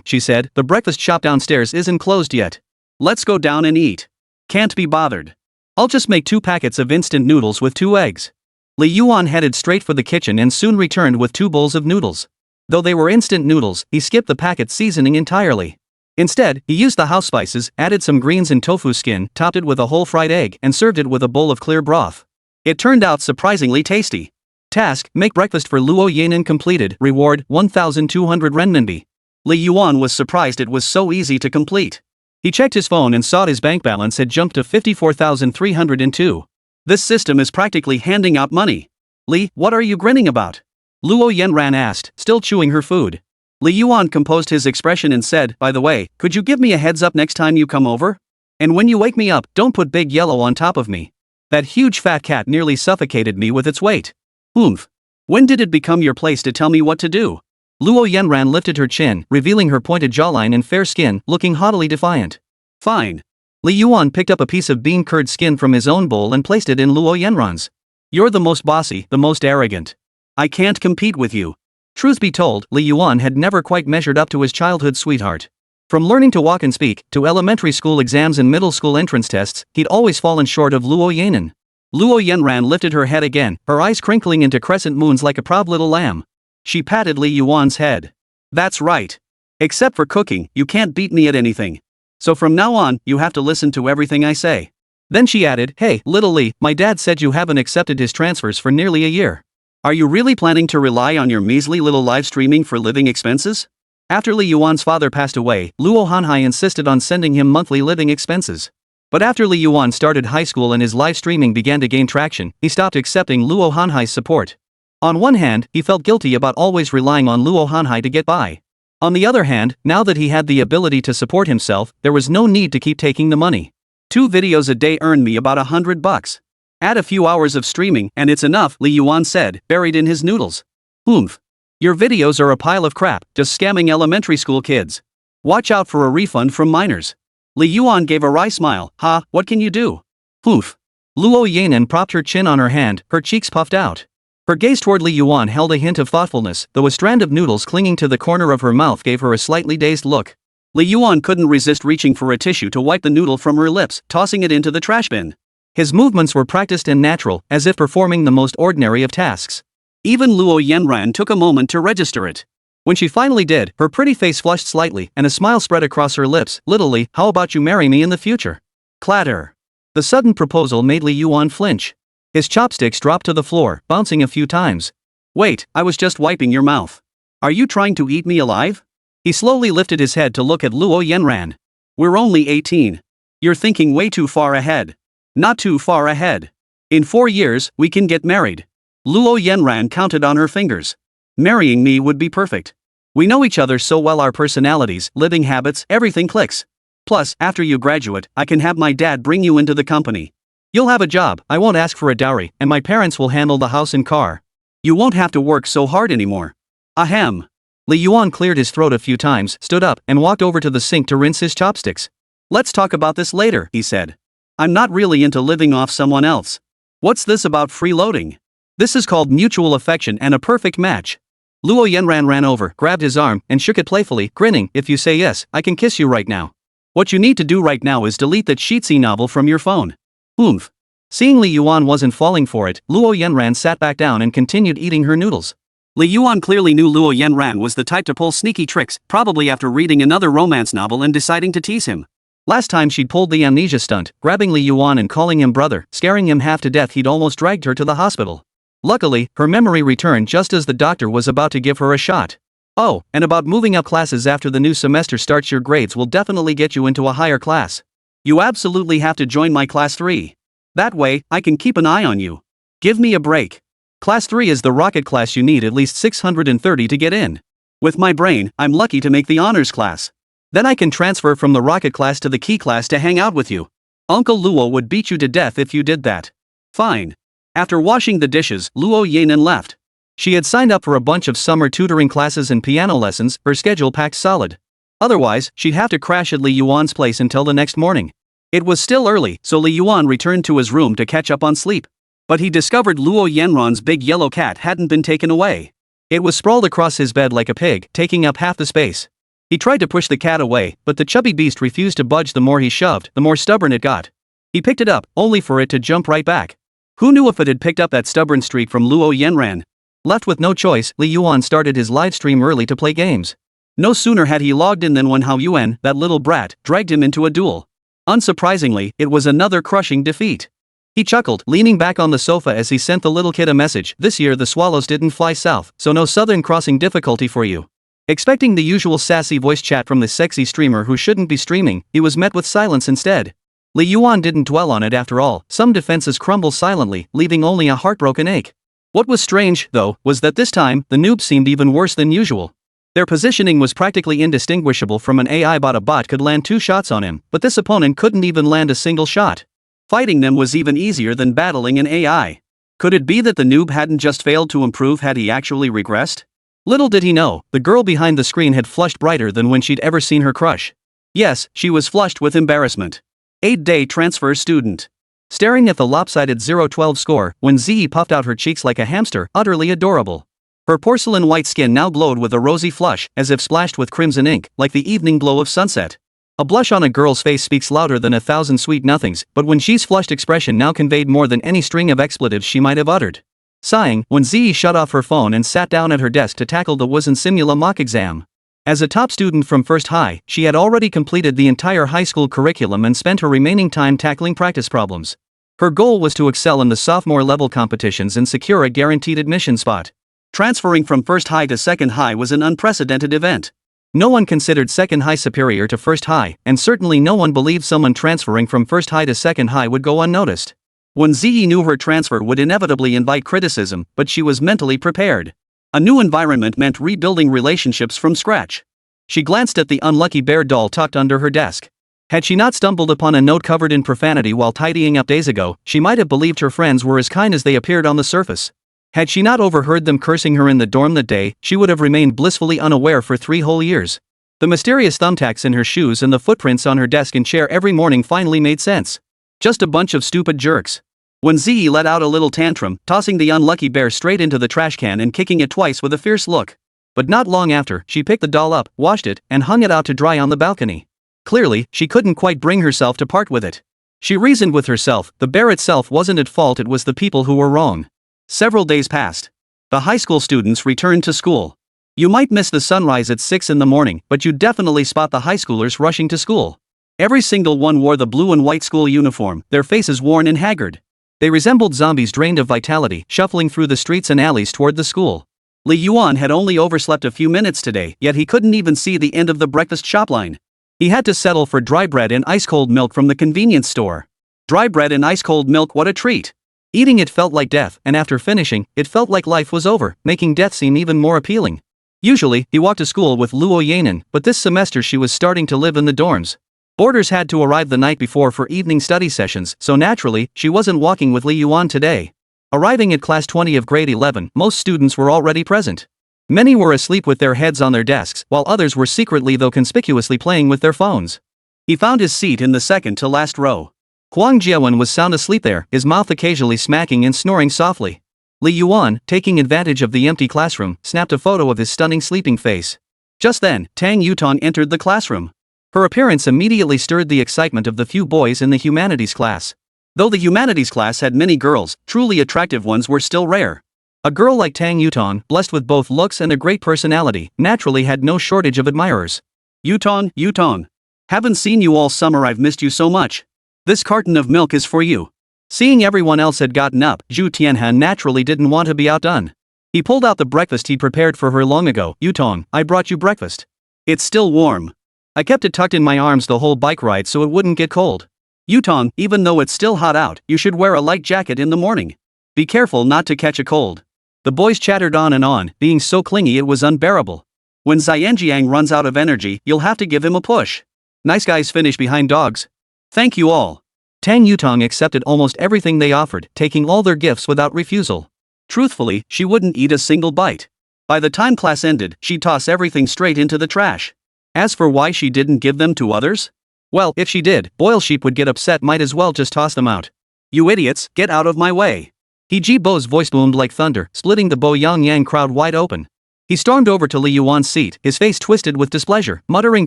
She said, "the breakfast shop downstairs isn't closed yet. Let's go down and eat." "Can't be bothered. I'll just make 2 packets of instant noodles with 2 eggs." Li Yuan headed straight for the kitchen and soon returned with 2 bowls of noodles. Though they were instant noodles, he skipped the packet seasoning entirely. Instead, he used the house spices, added some greens and tofu skin, topped it with a whole fried egg, and served it with a bowl of clear broth. It turned out surprisingly tasty. Task, make breakfast for Luo Yanan completed. Reward, 1,200 renminbi. Li Yuan was surprised it was so easy to complete. He checked his phone and saw his bank balance had jumped to 54,302. This system is practically handing out money. Li, what are you grinning about? Luo Yanran asked, still chewing her food. Li Yuan composed his expression and said, by the way, could you give me a heads up next time you come over? And when you wake me up, don't put big yellow on top of me. That huge fat cat nearly suffocated me with its weight. Oomph. When did it become your place to tell me what to do? Luo Yanran lifted her chin, revealing her pointed jawline and fair skin, looking haughtily defiant. Fine. Li Yuan picked up a piece of bean curd skin from his own bowl and placed it in Luo Yanran's. You're the most bossy, the most arrogant. I can't compete with you. Truth be told, Li Yuan had never quite measured up to his childhood sweetheart. From learning to walk and speak, to elementary school exams and middle school entrance tests, he'd always fallen short of Luo Yanan. Luo Yanran lifted her head again, her eyes crinkling into crescent moons like a proud little lamb. She patted Li Yuan's head. That's right. Except for cooking, you can't beat me at anything. So from now on, you have to listen to everything I say. Then she added, hey, little Li, my dad said you haven't accepted his transfers for nearly a year. Are you really planning to rely on your measly little live streaming for living expenses? After Li Yuan's father passed away, Luo Hanhai insisted on sending him monthly living expenses. But after Li Yuan started high school and his live streaming began to gain traction, he stopped accepting Luo Hanhai's support. On one hand, he felt guilty about always relying on Luo Hanhai to get by. On the other hand, now that he had the ability to support himself, there was no need to keep taking the money. 2 videos a day earned me about $100. Add a few hours of streaming and it's enough, Li Yuan said, buried in his noodles. Oomph. Your videos are a pile of crap, just scamming elementary school kids. Watch out for a refund from minors. Li Yuan gave a wry smile. Ha, what can you do? Oomph. Luo Yanan propped her chin on her hand, her cheeks puffed out. Her gaze toward Li Yuan held a hint of thoughtfulness, though a strand of noodles clinging to the corner of her mouth gave her a slightly dazed look. Li Yuan couldn't resist reaching for a tissue to wipe the noodle from her lips, tossing it into the trash bin. His movements were practiced and natural, as if performing the most ordinary of tasks. Even Luo Yanran took a moment to register it. When she finally did, her pretty face flushed slightly, and a smile spread across her lips. Little Li, how about you marry me in the future? Clatter. The sudden proposal made Li Yuan flinch. His chopsticks dropped to the floor, bouncing a few times. Wait, I was just wiping your mouth. Are you trying to eat me alive? He slowly lifted his head to look at Luo Yanran. We're only 18. You're thinking way too far ahead. Not too far ahead. In 4 years, we can get married. Luo Yanran counted on her fingers. Marrying me would be perfect. We know each other so well, our personalities, living habits, everything clicks. Plus, after you graduate, I can have my dad bring you into the company. You'll have a job, I won't ask for a dowry, and my parents will handle the house and car. You won't have to work so hard anymore. Ahem. Li Yuan cleared his throat a few times, stood up, and walked over to the sink to rinse his chopsticks. Let's talk about this later, he said. I'm not really into living off someone else. What's this about freeloading? This is called mutual affection and a perfect match. Luo Yanran ran over, grabbed his arm, and shook it playfully, grinning. If you say yes, I can kiss you right now. What you need to do right now is delete that Sheetsy novel from your phone. Oomph. Seeing Li Yuan wasn't falling for it, Luo Yanran sat back down and continued eating her noodles. Li Yuan clearly knew Luo Yanran was the type to pull sneaky tricks, probably after reading another romance novel and deciding to tease him. Last time she'd pulled the amnesia stunt, grabbing Li Yuan and calling him brother, scaring him half to death. He'd almost dragged her to the hospital. Luckily, her memory returned just as the doctor was about to give her a shot. Oh, and about moving up classes after the new semester starts, your grades will definitely get you into a higher class. You absolutely have to join my class 3. That way, I can keep an eye on you. Give me a break. Class 3 is the rocket class. You need at least 630 to get in. With my brain, I'm lucky to make the honors class. Then I can transfer from the rocket class to the key class to hang out with you. Uncle Luo would beat you to death if you did that. Fine. After washing the dishes, Luo Yanan left. She had signed up for a bunch of summer tutoring classes and piano lessons, her schedule packed solid. Otherwise, she'd have to crash at Li Yuan's place until the next morning. It was still early, so Li Yuan returned to his room to catch up on sleep. But he discovered Luo Yanran's big yellow cat hadn't been taken away. It was sprawled across his bed like a pig, taking up half the space. He tried to push the cat away, but the chubby beast refused to budge. The more he shoved, the more stubborn it got. He picked it up, only for it to jump right back. Who knew if it had picked up that stubborn streak from Luo Yanran? Left with no choice, Li Yuan started his live stream early to play games. No sooner had he logged in than Wen Hao Yuan, that little brat, dragged him into a duel. Unsurprisingly, it was another crushing defeat. He chuckled, leaning back on the sofa as he sent the little kid a message. This year the swallows didn't fly south, so no southern crossing difficulty for you. Expecting the usual sassy voice chat from the sexy streamer who shouldn't be streaming, he was met with silence instead. Li Yuan didn't dwell on it after all. Some defenses crumble silently, leaving only a heartbroken ache. What was strange, though, was that this time, the noob seemed even worse than usual. Their positioning was practically indistinguishable from an AI bot. A bot could land 2 shots on him, but this opponent couldn't even land a single shot. Fighting them was even easier than battling an AI. Could it be that the noob hadn't just failed to improve, had he actually regressed? Little did he know, the girl behind the screen had flushed brighter than when she'd ever seen her crush. Yes, she was flushed with embarrassment. 8-day transfer student. Staring at the lopsided 0-12 score, Wēn Zhiyi puffed out her cheeks like a hamster, utterly adorable. Her porcelain white skin now glowed with a rosy flush, as if splashed with crimson ink, like the evening glow of sunset. A blush on a girl's face speaks louder than 1,000 sweet nothings, but Wēn Zhiyi's flushed expression now conveyed more than any string of expletives she might have uttered. Sighing, Wēn Zhiyi shut off her phone and sat down at her desk to tackle the Wēn Simula mock exam. As a top student from First High, she had already completed the entire high school curriculum and spent her remaining time tackling practice problems. Her goal was to excel in the sophomore-level competitions and secure a guaranteed admission spot. Transferring from First High to Second High was an unprecedented event. No one considered Second High superior to First High, and certainly no one believed someone transferring from First High to Second High would go unnoticed. Wēn Zhiyi knew her transfer would inevitably invite criticism, but she was mentally prepared. A new environment meant rebuilding relationships from scratch. She glanced at the unlucky bear doll tucked under her desk. Had she not stumbled upon a note covered in profanity while tidying up days ago, she might have believed her friends were as kind as they appeared on the surface. Had she not overheard them cursing her in the dorm that day, she would have remained blissfully unaware for 3 whole years. The mysterious thumbtacks in her shoes and the footprints on her desk and chair every morning finally made sense. Just a bunch of stupid jerks. Wēn Zhiyi let out a little tantrum, tossing the unlucky bear straight into the trash can and kicking it twice with a fierce look. But not long after, she picked the doll up, washed it, and hung it out to dry on the balcony. Clearly, she couldn't quite bring herself to part with it. She reasoned with herself, the bear itself wasn't at fault, it was the people who were wrong. Several days passed. The high school students returned to school. You might miss the sunrise at 6 in the morning, but you'd definitely spot the high schoolers rushing to school. Every single one wore the blue and white school uniform, their faces worn and haggard. They resembled zombies drained of vitality, shuffling through the streets and alleys toward the school. Li Yuan had only overslept a few minutes today, yet he couldn't even see the end of the breakfast shop line. He had to settle for dry bread and ice-cold milk from the convenience store. Dry bread and ice-cold milk, what a treat! Eating it felt like death, and after finishing, it felt like life was over, making death seem even more appealing. Usually, he walked to school with Luo Yanan, but this semester she was starting to live in the dorms. Boarders had to arrive the night before for evening study sessions, so naturally, she wasn't walking with Li Yuan today. Arriving at class 20 of grade 11, most students were already present. Many were asleep with their heads on their desks, while others were secretly though conspicuously playing with their phones. He found his seat in the second to last row. Huang Jiawen was sound asleep there, his mouth occasionally smacking and snoring softly. Li Yuan, taking advantage of the empty classroom, snapped a photo of his stunning sleeping face. Just then, Tang Yutong entered the classroom. Her appearance immediately stirred the excitement of the few boys in the humanities class. Though the humanities class had many girls, truly attractive ones were still rare. A girl like Tang Yutong, blessed with both looks and a great personality, naturally had no shortage of admirers. Yutong. Haven't seen you all summer, I've missed you so much. This carton of milk is for you. Seeing everyone else had gotten up, Zhu Tianhan naturally didn't want to be outdone. He pulled out the breakfast he'd prepared for her long ago. Yutong, I brought you breakfast. It's still warm. I kept it tucked in my arms the whole bike ride so it wouldn't get cold. Yutong, even though it's still hot out, you should wear a light jacket in the morning. Be careful not to catch a cold. The boys chattered on and on, being so clingy it was unbearable. When Xianjiang runs out of energy, you'll have to give him a push. Nice guys finish behind dogs. Thank you all. Tang Yutong accepted almost everything they offered, taking all their gifts without refusal. Truthfully, she wouldn't eat a single bite. By the time class ended, she'd toss everything straight into the trash. As for why she didn't give them to others? Well, if she did, Boil Sheep would get upset, might as well just toss them out. You idiots, get out of my way. He Ji Bo's voice boomed like thunder, splitting the Bo Yang Yang crowd wide open. He stormed over to Li Yuan's seat, his face twisted with displeasure, muttering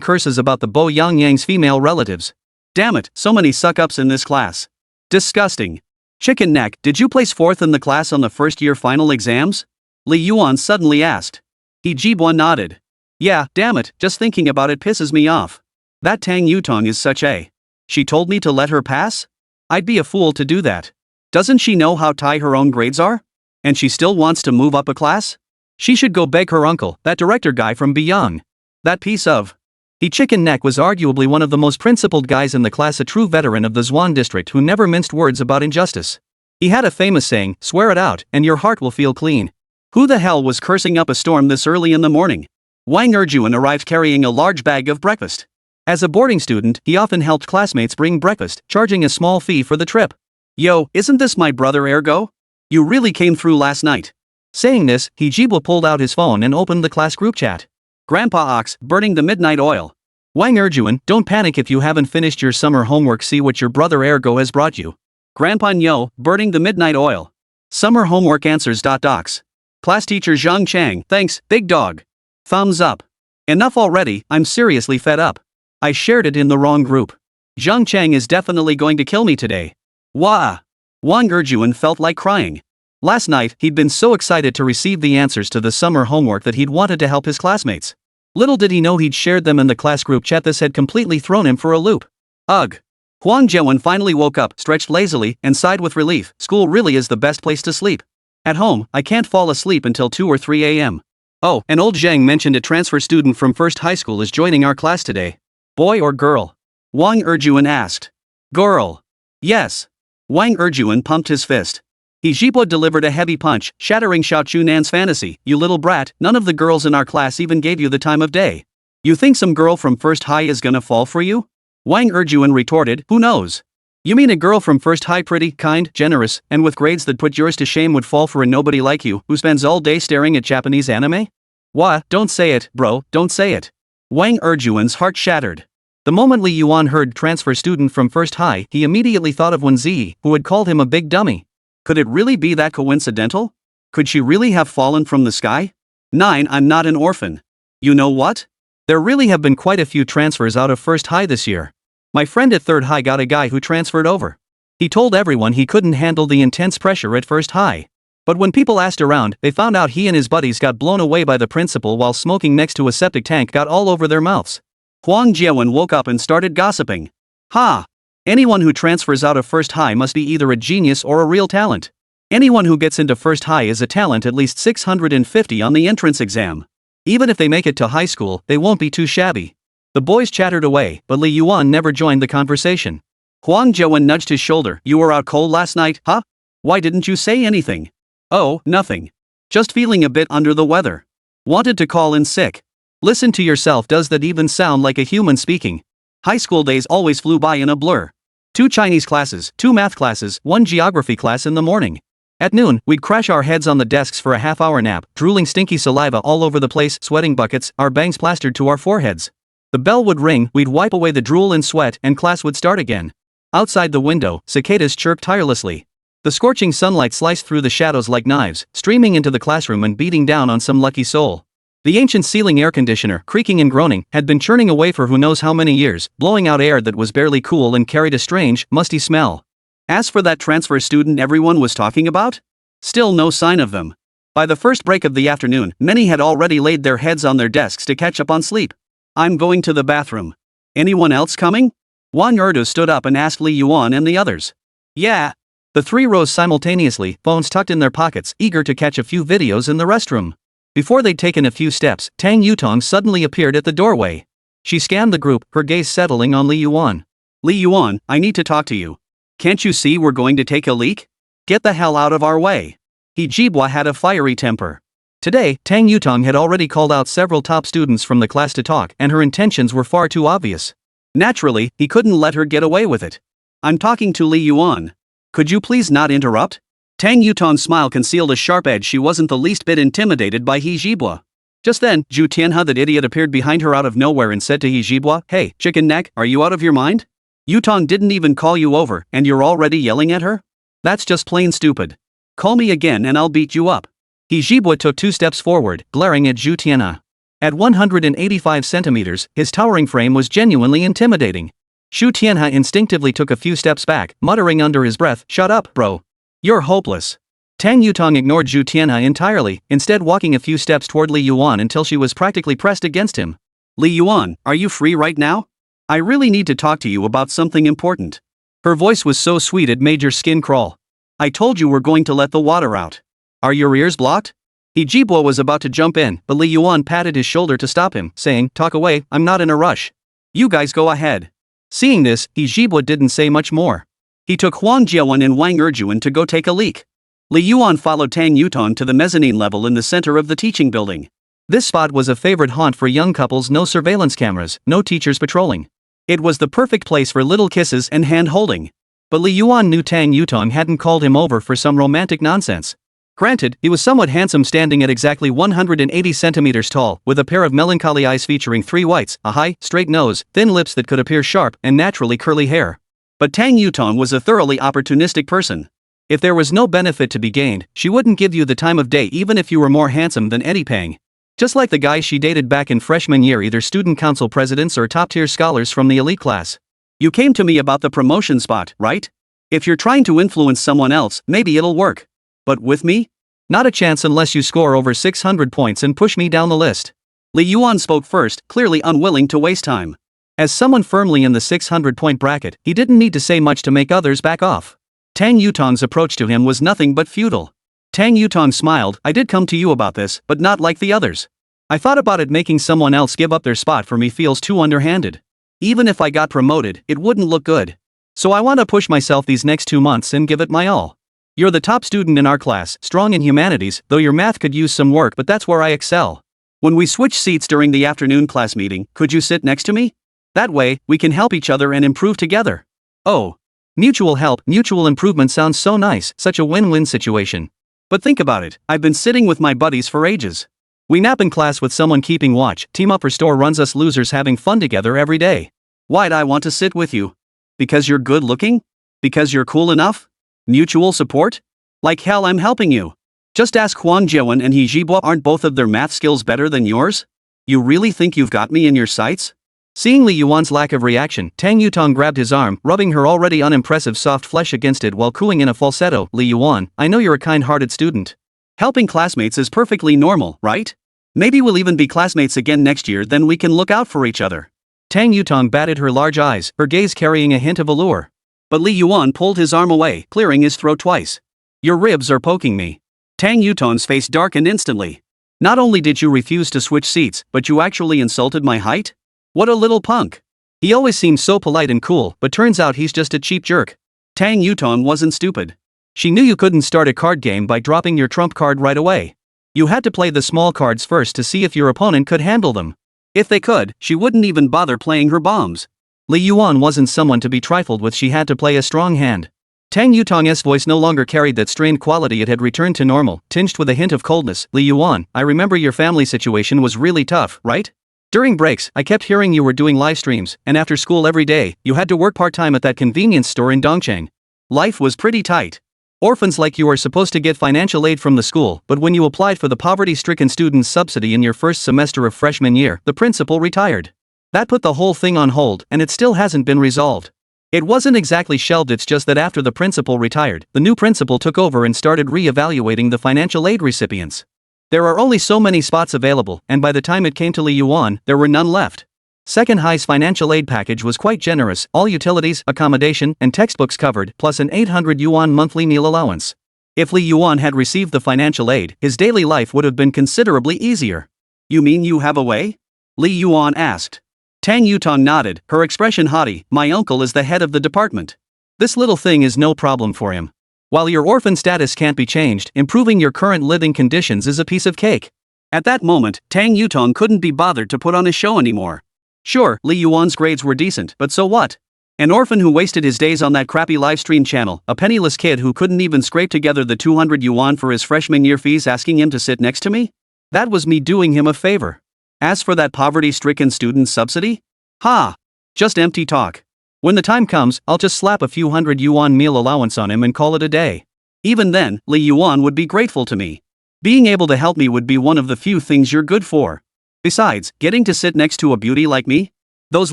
curses about the Bo Yang Yang's female relatives. Damn it, so many suck-ups in this class. Disgusting. Chicken neck, did you place 4th in the class on the first-year final exams? Li Yuan suddenly asked. He Ji Bo nodded. Yeah, damn it, just thinking about it pisses me off. That Tang Yutong is such a... She told me to let her pass? I'd be a fool to do that. Doesn't she know how high her own grades are? And she still wants to move up a class? She should go beg her uncle, that director guy from Beyond. That piece of the chicken neck was arguably one of the most principled guys in the class, a true veteran of the Zhuan district who never minced words about injustice. He had a famous saying, swear it out, and your heart will feel clean. Who the hell was cursing up a storm this early in the morning? Wēn Zhiyi arrived carrying a large bag of breakfast. As a boarding student, he often helped classmates bring breakfast, charging a small fee for the trip. Yo, isn't this my brother Ergo? You really came through last night. Saying this, Yijibwa pulled out his phone and opened the class group chat. Grandpa Ox, burning the midnight oil. Wēn Zhiyi, don't panic if you haven't finished your summer homework, see what your brother Ergo has brought you. Grandpa Nyo, burning the midnight oil. Summer homework answers. Docs. Class teacher Zhang Chang, thanks, big dog. Thumbs up. Enough already, I'm seriously fed up. I shared it in the wrong group. Zhang Chang is definitely going to kill me today. Wah! Wēn Zhiyi felt like crying. Last night, he'd been so excited to receive the answers to the summer homework that he'd wanted to help his classmates. Little did he know he'd shared them in the class group chat. This had completely thrown him for a loop. Ugh. Wēn Zhiyi finally woke up, stretched lazily, and sighed with relief. School really is the best place to sleep. At home, I can't fall asleep until 2 or 3 a.m. Oh, and old Zhang mentioned a transfer student from First High School is joining our class today. Boy or girl? Wēn Zhiyi asked. Girl. Yes. Wēn Zhiyi pumped his fist. Yijibwa delivered a heavy punch, shattering Xiao Chunan's fantasy. You little brat, none of the girls in our class even gave you the time of day. You think some girl from First High is gonna fall for you? Wēn Zhiyi retorted, who knows? You mean a girl from First High, pretty, kind, generous, and with grades that put yours to shame, would fall for a nobody like you, who spends all day staring at Japanese anime? Wah, don't say it, bro, don't say it. Wēn Zhiyi's heart shattered. The moment Li Yuan heard transfer student from First High, he immediately thought of Wēn Zhiyi, who had called him a big dummy. Could it really be that coincidental? Could she really have fallen from the sky? 9. I'm not an orphan. You know what? There really have been quite a few transfers out of First High this year. My friend at Third High got a guy who transferred over. He told everyone he couldn't handle the intense pressure at First High. But when people asked around, they found out he and his buddies got blown away by the principal while smoking next to a septic tank, got all over their mouths. Wēn Zhiyi woke up and started gossiping. Ha! Anyone who transfers out of First High must be either a genius or a real talent. Anyone who gets into First High is a talent, at least 650 on the entrance exam. Even if they make it to high school, they won't be too shabby. The boys chattered away, but Li Yuan never joined the conversation. Wēn Zhiyi nudged his shoulder. You were out cold last night, huh? Why didn't you say anything? Oh, nothing. Just feeling a bit under the weather. Wanted to call in sick. Listen to yourself, does that even sound like a human speaking? High school days always flew by in a blur. 2 Chinese classes, 2 math classes, 1 geography class in the morning. At noon, we'd crash our heads on the desks for a half-hour nap, drooling stinky saliva all over the place, sweating buckets, our bangs plastered to our foreheads. The bell would ring, we'd wipe away the drool and sweat, and class would start again. Outside the window, cicadas chirped tirelessly. The scorching sunlight sliced through the shadows like knives, streaming into the classroom and beating down on some lucky soul. The ancient ceiling air conditioner, creaking and groaning, had been churning away for who knows how many years, blowing out air that was barely cool and carried a strange, musty smell. As for that transfer student everyone was talking about? Still no sign of them. By the first break of the afternoon, many had already laid their heads on their desks to catch up on sleep. I'm going to the bathroom. Anyone else coming? Wēn Zhiyi stood up and asked Li Yuan and the others. Yeah. The 3 rose simultaneously, phones tucked in their pockets, eager to catch a few videos in the restroom. Before they'd taken a few steps, Tang Yutong suddenly appeared at the doorway. She scanned the group, her gaze settling on Li Yuan. Li Yuan, I need to talk to you. Can't you see we're going to take a leak? Get the hell out of our way. Yijibwa had a fiery temper. Today, Tang Yutong had already called out several top students from the class to talk, and her intentions were far too obvious. Naturally, he couldn't let her get away with it. I'm talking to Li Yuan. Could you please not interrupt? Tang Yutong's smile concealed a sharp edge. She wasn't the least bit intimidated by Yijibwa. Just then, Zhu Tianhe, that idiot, appeared behind her out of nowhere and said to Yijibwa, Hey, chicken neck, are you out of your mind? Yutong didn't even call you over, and you're already yelling at her? That's just plain stupid. Call me again and I'll beat you up. Yijibwa took 2 steps forward, glaring at Zhu Tianhe. At 185 centimeters, his towering frame was genuinely intimidating. Zhu Tianhe instinctively took a few steps back, muttering under his breath, Shut up, bro. You're hopeless. Tang Yutong ignored Zhu Tianhe entirely, instead walking a few steps toward Li Yuan until she was practically pressed against him. Li Yuan, are you free right now? I really need to talk to you about something important. Her voice was so sweet it made your skin crawl. I told you we're going to let the water out. Are your ears blocked? He Jibo was about to jump in, but Li Yuan patted his shoulder to stop him, saying, talk away, I'm not in a rush. You guys go ahead. Seeing this, He Jibo didn't say much more. He took Huang Jiawan and Wang Erjuan to go take a leak. Li Yuan followed Tang Yutong to the mezzanine level in the center of the teaching building. This spot was a favorite haunt for young couples, no surveillance cameras, no teachers patrolling. It was the perfect place for little kisses and hand-holding. But Li Yuan knew Tang Yutong hadn't called him over for some romantic nonsense. Granted, he was somewhat handsome, standing at exactly 180 centimeters tall, with a pair of melancholy eyes featuring 3 whites, a high, straight nose, thin lips that could appear sharp, and naturally curly hair. But Tang Yutong was a thoroughly opportunistic person. If there was no benefit to be gained, she wouldn't give you the time of day even if you were more handsome than Eddie Pang. Just like the guys she dated back in freshman year, either student council presidents or top-tier scholars from the elite class. You came to me about the promotion spot, right? If you're trying to influence someone else, maybe it'll work. But with me? Not a chance unless you score over 600 points and push me down the list. Li Yuan spoke first, clearly unwilling to waste time. As someone firmly in the 600-point bracket, he didn't need to say much to make others back off. Tang Yutong's approach to him was nothing but futile. Tang Yutong smiled, I did come to you about this, but not like the others. I thought about it, making someone else give up their spot for me feels too underhanded. Even if I got promoted, it wouldn't look good. So I want to push myself these next 2 months and give it my all. You're the top student in our class, strong in humanities, though your math could use some work, but that's where I excel. When we switch seats during the afternoon class meeting, could you sit next to me? That way, we can help each other and improve together. Oh. Mutual help, mutual improvement sounds so nice, such a win-win situation. But think about it, I've been sitting with my buddies for ages. We nap in class with someone keeping watch, team up or store runs us losers having fun together every day. Why'd I want to sit with you? Because you're good looking? Because you're cool enough? Mutual support? Like hell, I'm helping you. Just ask Huang Jiawan and He Jibo, aren't both of their math skills better than yours? You really think you've got me in your sights? Seeing Li Yuan's lack of reaction, Tang Yutong grabbed his arm, rubbing her already unimpressive soft flesh against it while cooing in a falsetto, Li Yuan, I know you're a kind-hearted student. Helping classmates is perfectly normal, right? Maybe we'll even be classmates again next year, then we can look out for each other. Tang Yutong batted her large eyes, her gaze carrying a hint of allure. But Li Yuan pulled his arm away, clearing his throat twice. Your ribs are poking me. Tang Yutong's face darkened instantly. Not only did you refuse to switch seats, but you actually insulted my height? What a little punk. He always seemed so polite and cool, but turns out he's just a cheap jerk. Tang Yutong wasn't stupid. She knew you couldn't start a card game by dropping your trump card right away. You had to play the small cards first to see if your opponent could handle them. If they could, she wouldn't even bother playing her bombs. Li Yuan wasn't someone to be trifled with, she had to play a strong hand. Tang Yutong's voice no longer carried that strained quality, it had returned to normal, tinged with a hint of coldness. Li Yuan, I remember your family situation was really tough, right? During breaks, I kept hearing you were doing live streams, and after school every day, you had to work part-time at that convenience store in Dongcheng. Life was pretty tight. Orphans like you are supposed to get financial aid from the school, but when you applied for the poverty-stricken students subsidy in your first semester of freshman year, the principal retired. That put the whole thing on hold, and it still hasn't been resolved. It wasn't exactly shelved, it's just that after the principal retired, the new principal took over and started re-evaluating the financial aid recipients. There are only so many spots available, and by the time it came to Li Yuan, there were none left. Second High's financial aid package was quite generous, all utilities, accommodation, and textbooks covered, plus an 800 yuan monthly meal allowance. If Li Yuan had received the financial aid, his daily life would have been considerably easier. You mean you have a way? Li Yuan asked. Tang Yutong nodded, her expression haughty, my uncle is the head of the department. This little thing is no problem for him. While your orphan status can't be changed, improving your current living conditions is a piece of cake. At that moment, Tang Yutong couldn't be bothered to put on a show anymore. Sure, Li Yuan's grades were decent, but so what? An orphan who wasted his days on that crappy livestream channel, a penniless kid who couldn't even scrape together the 200 yuan for his freshman year fees, asking him to sit next to me? That was me doing him a favor. As for that poverty-stricken student subsidy? Ha! Just empty talk. When the time comes, I'll just slap a few hundred yuan meal allowance on him and call it a day. Even then, Li Yuan would be grateful to me. Being able to help me would be one of the few things you're good for. Besides, getting to sit next to a beauty like me? Those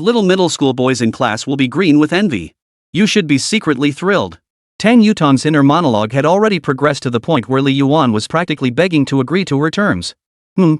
little middle school boys in class will be green with envy. You should be secretly thrilled. Tang Yutong's inner monologue had already progressed to the point where Li Yuan was practically begging to agree to her terms.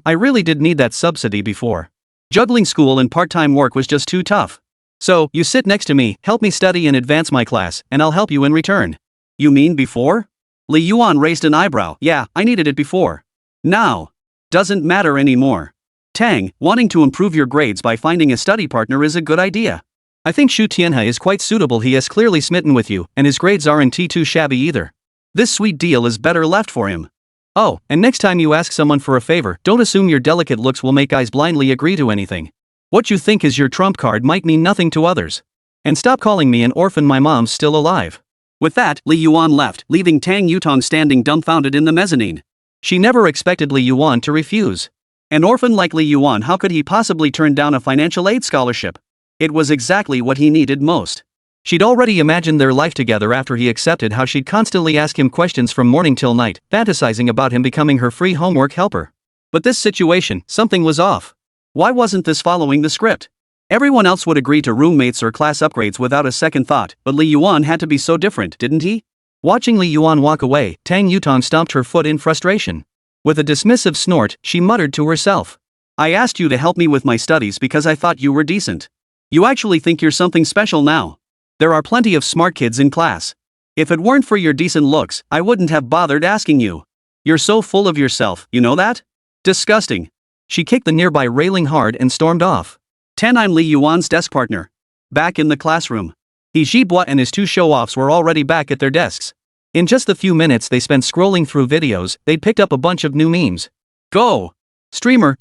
I really did need that subsidy before. Juggling school and part-time work was just too tough. So, you sit next to me, help me study and advance my class, and I'll help you in return. You mean before? Li Yuan raised an eyebrow. Yeah, I needed it before. Now. Doesn't matter anymore. Tang, wanting to improve your grades by finding a study partner is a good idea. I think Shu Tianhe is quite suitable. He is clearly smitten with you, and his grades aren't too shabby either. This sweet deal is better left for him. Oh, and next time you ask someone for a favor, don't assume your delicate looks will make guys blindly agree to anything. What you think is your trump card might mean nothing to others. And stop calling me an orphan, my mom's still alive. With that, Li Yuan left, leaving Tang Yutong standing dumbfounded in the mezzanine. She never expected Li Yuan to refuse. An orphan like Li Yuan, how could he possibly turn down a financial aid scholarship? It was exactly what he needed most. She'd already imagined their life together after he accepted how she'd constantly ask him questions from morning till night, fantasizing about him becoming her free homework helper. But this situation, something was off. Why wasn't this following the script? Everyone else would agree to roommates or class upgrades without a second thought, but Li Yuan had to be so different, didn't he? Watching Li Yuan walk away, Tang Yutong stomped her foot in frustration. With a dismissive snort, she muttered to herself. I asked you to help me with my studies because I thought you were decent. You actually think you're something special now. There are plenty of smart kids in class. If it weren't for your decent looks, I wouldn't have bothered asking you. You're so full of yourself, you know that? Disgusting. She kicked the nearby railing hard and stormed off. 10 I'm Li Yuan's desk partner. Back in the classroom. He Zhibua and his two show-offs were already back at their desks. In just the few minutes they spent scrolling through videos, they'd picked up a bunch of new memes. Go! Streamer,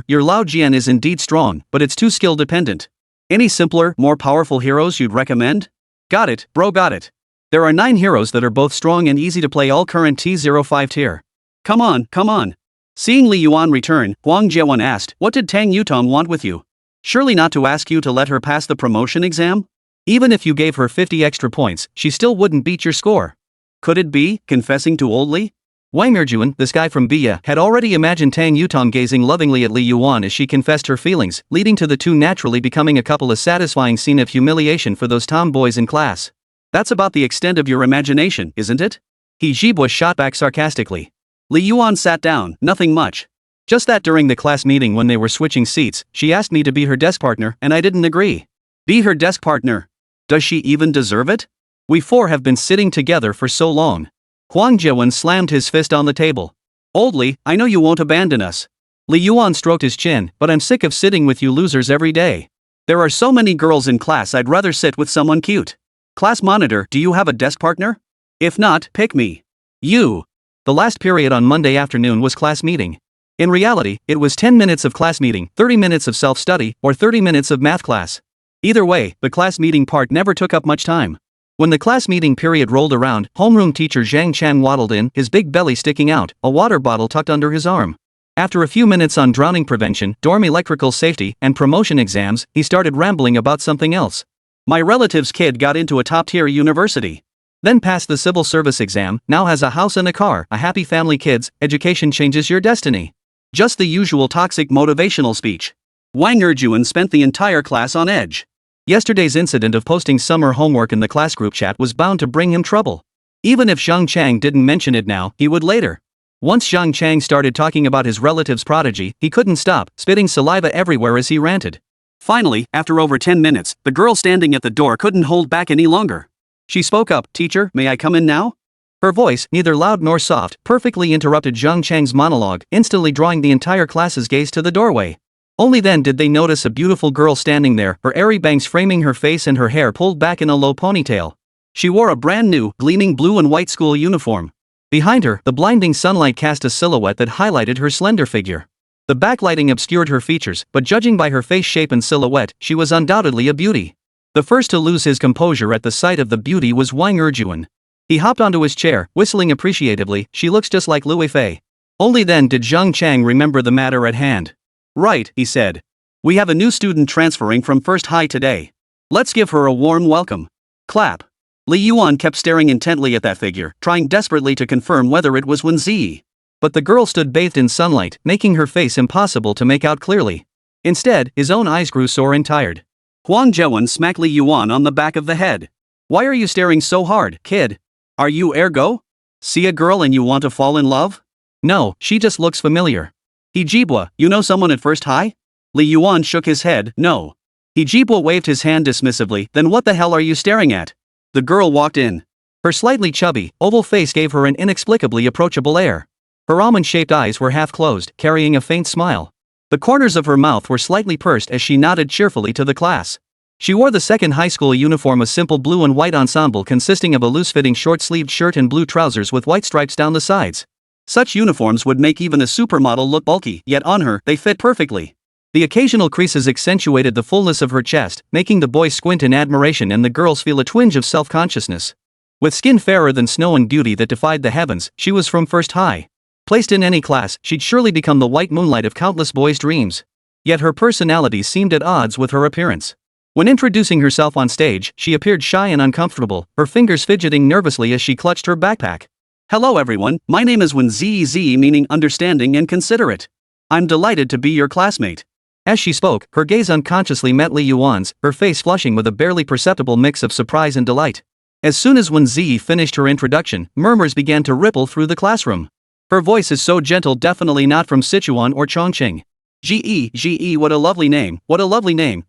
your Lao Jian is indeed strong, but it's too skill dependent. Any simpler, more powerful heroes you'd recommend? Got it, bro, got it. There are 9 heroes that are both strong and easy to play, all current T05 tier. Come on. Seeing Li Yuan return, Huang Jiawan asked, what did Tang Yutong want with you? Surely not to ask you to let her pass the promotion exam? Even if you gave her 50 extra points, she still wouldn't beat your score. Could it be, confessing to old Li? Wēn Zhiyi, this guy from Biya, had already imagined Tang Yutong gazing lovingly at Li Yuan as she confessed her feelings, leading to the two naturally becoming a couple. A satisfying scene of humiliation for those tomboys in class. That's about the extent of your imagination, isn't it? He Zhibwa shot back sarcastically. Li Yuan sat down, nothing much. Just that during the class meeting when they were switching seats, she asked me to be her desk partner and I didn't agree. Be her desk partner? Does she even deserve it? We 4 have been sitting together for so long. Huang Jiawan slammed his fist on the table. Old Li, I know you won't abandon us. Li Yuan stroked his chin, but I'm sick of sitting with you losers every day. There are so many girls in class, I'd rather sit with someone cute. Class monitor, do you have a desk partner? If not, pick me. You. The last period on Monday afternoon was class meeting. In reality, it was 10 minutes of class meeting, 30 minutes of self-study, or 30 minutes of math class. Either way, the class meeting part never took up much time. When the class meeting period rolled around, homeroom teacher Zhang Chang waddled in, his big belly sticking out, a water bottle tucked under his arm. After a few minutes on drowning prevention, dorm electrical safety, and promotion exams, he started rambling about something else. My relative's kid got into a top-tier university. Then passed the civil service exam, now has a house and a car, a happy family, kids, education changes your destiny. Just the usual toxic motivational speech. Wēn Zhiyi spent the entire class on edge. Yesterday's incident of posting summer homework in the class group chat was bound to bring him trouble. Even if Zhang Chang didn't mention it now, he would later. Once Zhang Chang started talking about his relative's prodigy, he couldn't stop, spitting saliva everywhere as he ranted. Finally, after over 10 minutes, the girl standing at the door couldn't hold back any longer. She spoke up, "Teacher, may I come in now?" Her voice, neither loud nor soft, perfectly interrupted Zhang Chang's monologue, instantly drawing the entire class's gaze to the doorway. Only then did they notice a beautiful girl standing there, her airy bangs framing her face and her hair pulled back in a low ponytail. She wore a brand new, gleaming blue and white school uniform. Behind her, the blinding sunlight cast a silhouette that highlighted her slender figure. The backlighting obscured her features, but judging by her face shape and silhouette, she was undoubtedly a beauty. The first to lose his composure at the sight of the beauty was Wēn Zhiyi. He hopped onto his chair, whistling appreciatively, "She looks just like Lu Fei." Only then did Zhang Chang remember the matter at hand. "Right," he said. "We have a new student transferring from First High today. Let's give her a warm welcome." Clap. Li Yuan kept staring intently at that figure, trying desperately to confirm whether it was Wēn Zhiyi. But the girl stood bathed in sunlight, making her face impossible to make out clearly. Instead, his own eyes grew sore and tired. Huang Jiawan smacked Li Yuan on the back of the head. "Why are you staring so hard, kid? Are you ergo? See a girl and you want to fall in love?" "No, she just looks familiar." "Hijibwa, you know someone at First High?" Li Yuan shook his head, "No." Hijibwa waved his hand dismissively, "Then what the hell are you staring at?" The girl walked in. Her slightly chubby, oval face gave her an inexplicably approachable air. Her almond-shaped eyes were half closed, carrying a faint smile. The corners of her mouth were slightly pursed as she nodded cheerfully to the class. She wore the second high school uniform, a simple blue and white ensemble consisting of a loose-fitting short-sleeved shirt and blue trousers with white stripes down the sides. Such uniforms would make even a supermodel look bulky, yet on her, they fit perfectly. The occasional creases accentuated the fullness of her chest, making the boys squint in admiration and the girls feel a twinge of self-consciousness. With skin fairer than snow and beauty that defied the heavens, she was from first high. Placed in any class, she'd surely become the white moonlight of countless boys' dreams. Yet her personality seemed at odds with her appearance. When introducing herself on stage, she appeared shy and uncomfortable, her fingers fidgeting nervously as she clutched her backpack. "Hello everyone, my name is Wēn Zhiyi, meaning understanding and considerate. I'm delighted to be your classmate." As she spoke, her gaze unconsciously met Li Yuan's, her face flushing with a barely perceptible mix of surprise and delight. As soon as Wēn Zhiyi finished her introduction, murmurs began to ripple through the classroom. "Her voice is so gentle, definitely not from Sichuan or Chongqing. Zhiyi, what a lovely name,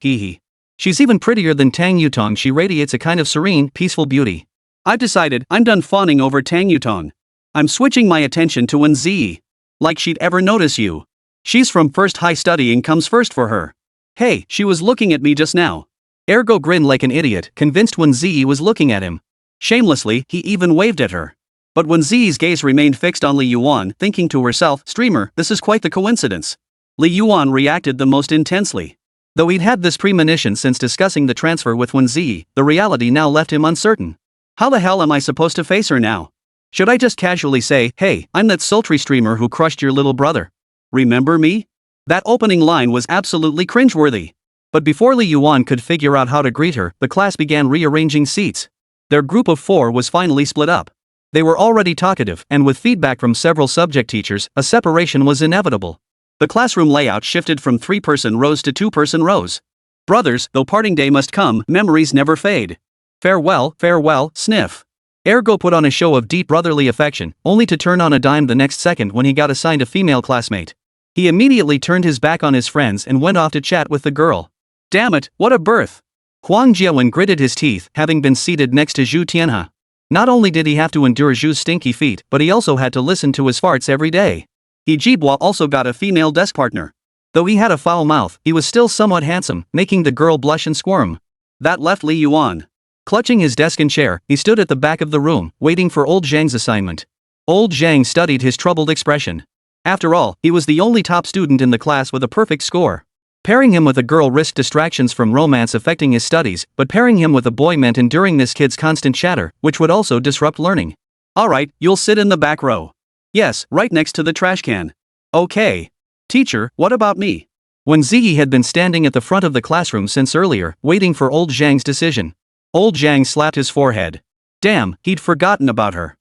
hee hee. She's even prettier than Tang Yutong, she radiates a kind of serene, peaceful beauty. I've decided, I'm done fawning over Tang Yutong. I'm switching my attention to Wēn Zhiyi. Like she'd ever notice you. She's from first high, studying comes first for her. Hey, she was looking at me just now." Ergo grinned like an idiot, convinced Wēn Zhiyi was looking at him. Shamelessly, he even waved at her. But Wēn Zhiyi's gaze remained fixed on Li Yuan, thinking to herself, "Streamer, this is quite the coincidence." Li Yuan reacted the most intensely. Though he'd had this premonition since discussing the transfer with Wēn Zhiyi, the reality now left him uncertain. How the hell am I supposed to face her now? Should I just casually say, "Hey, I'm that sultry streamer who crushed your little brother. Remember me?" That opening line was absolutely cringeworthy. But before Li Yuan could figure out how to greet her, the class began rearranging seats. Their group of 4 was finally split up. They were already talkative, and with feedback from several subject teachers, a separation was inevitable. The classroom layout shifted from 3-person rows to 2-person rows. Brothers, though parting day must come, memories never fade. Farewell, sniff. Ergo put on a show of deep brotherly affection, only to turn on a dime the next second when he got assigned a female classmate. He immediately turned his back on his friends and went off to chat with the girl. Damn it, what a birth! Huang Jiawen gritted his teeth, having been seated next to Zhu Tianhe. Not only did he have to endure Zhu's stinky feet, but he also had to listen to his farts every day. He Jibwa also got a female desk partner. Though he had a foul mouth, he was still somewhat handsome, making the girl blush and squirm. That left Li Yuan. Clutching his desk and chair, he stood at the back of the room, waiting for old Zhang's assignment. Old Zhang studied his troubled expression. After all, he was the only top student in the class with a perfect score. Pairing him with a girl risked distractions from romance affecting his studies, but pairing him with a boy meant enduring this kid's constant chatter, which would also disrupt learning. Alright, you'll sit in the back row. Yes, right next to the trash can. Okay. Teacher, what about me? Wēn Zhiyi had been standing at the front of the classroom since earlier, waiting for old Zhang's decision. Old Zhang slapped his forehead. Damn, he'd forgotten about her.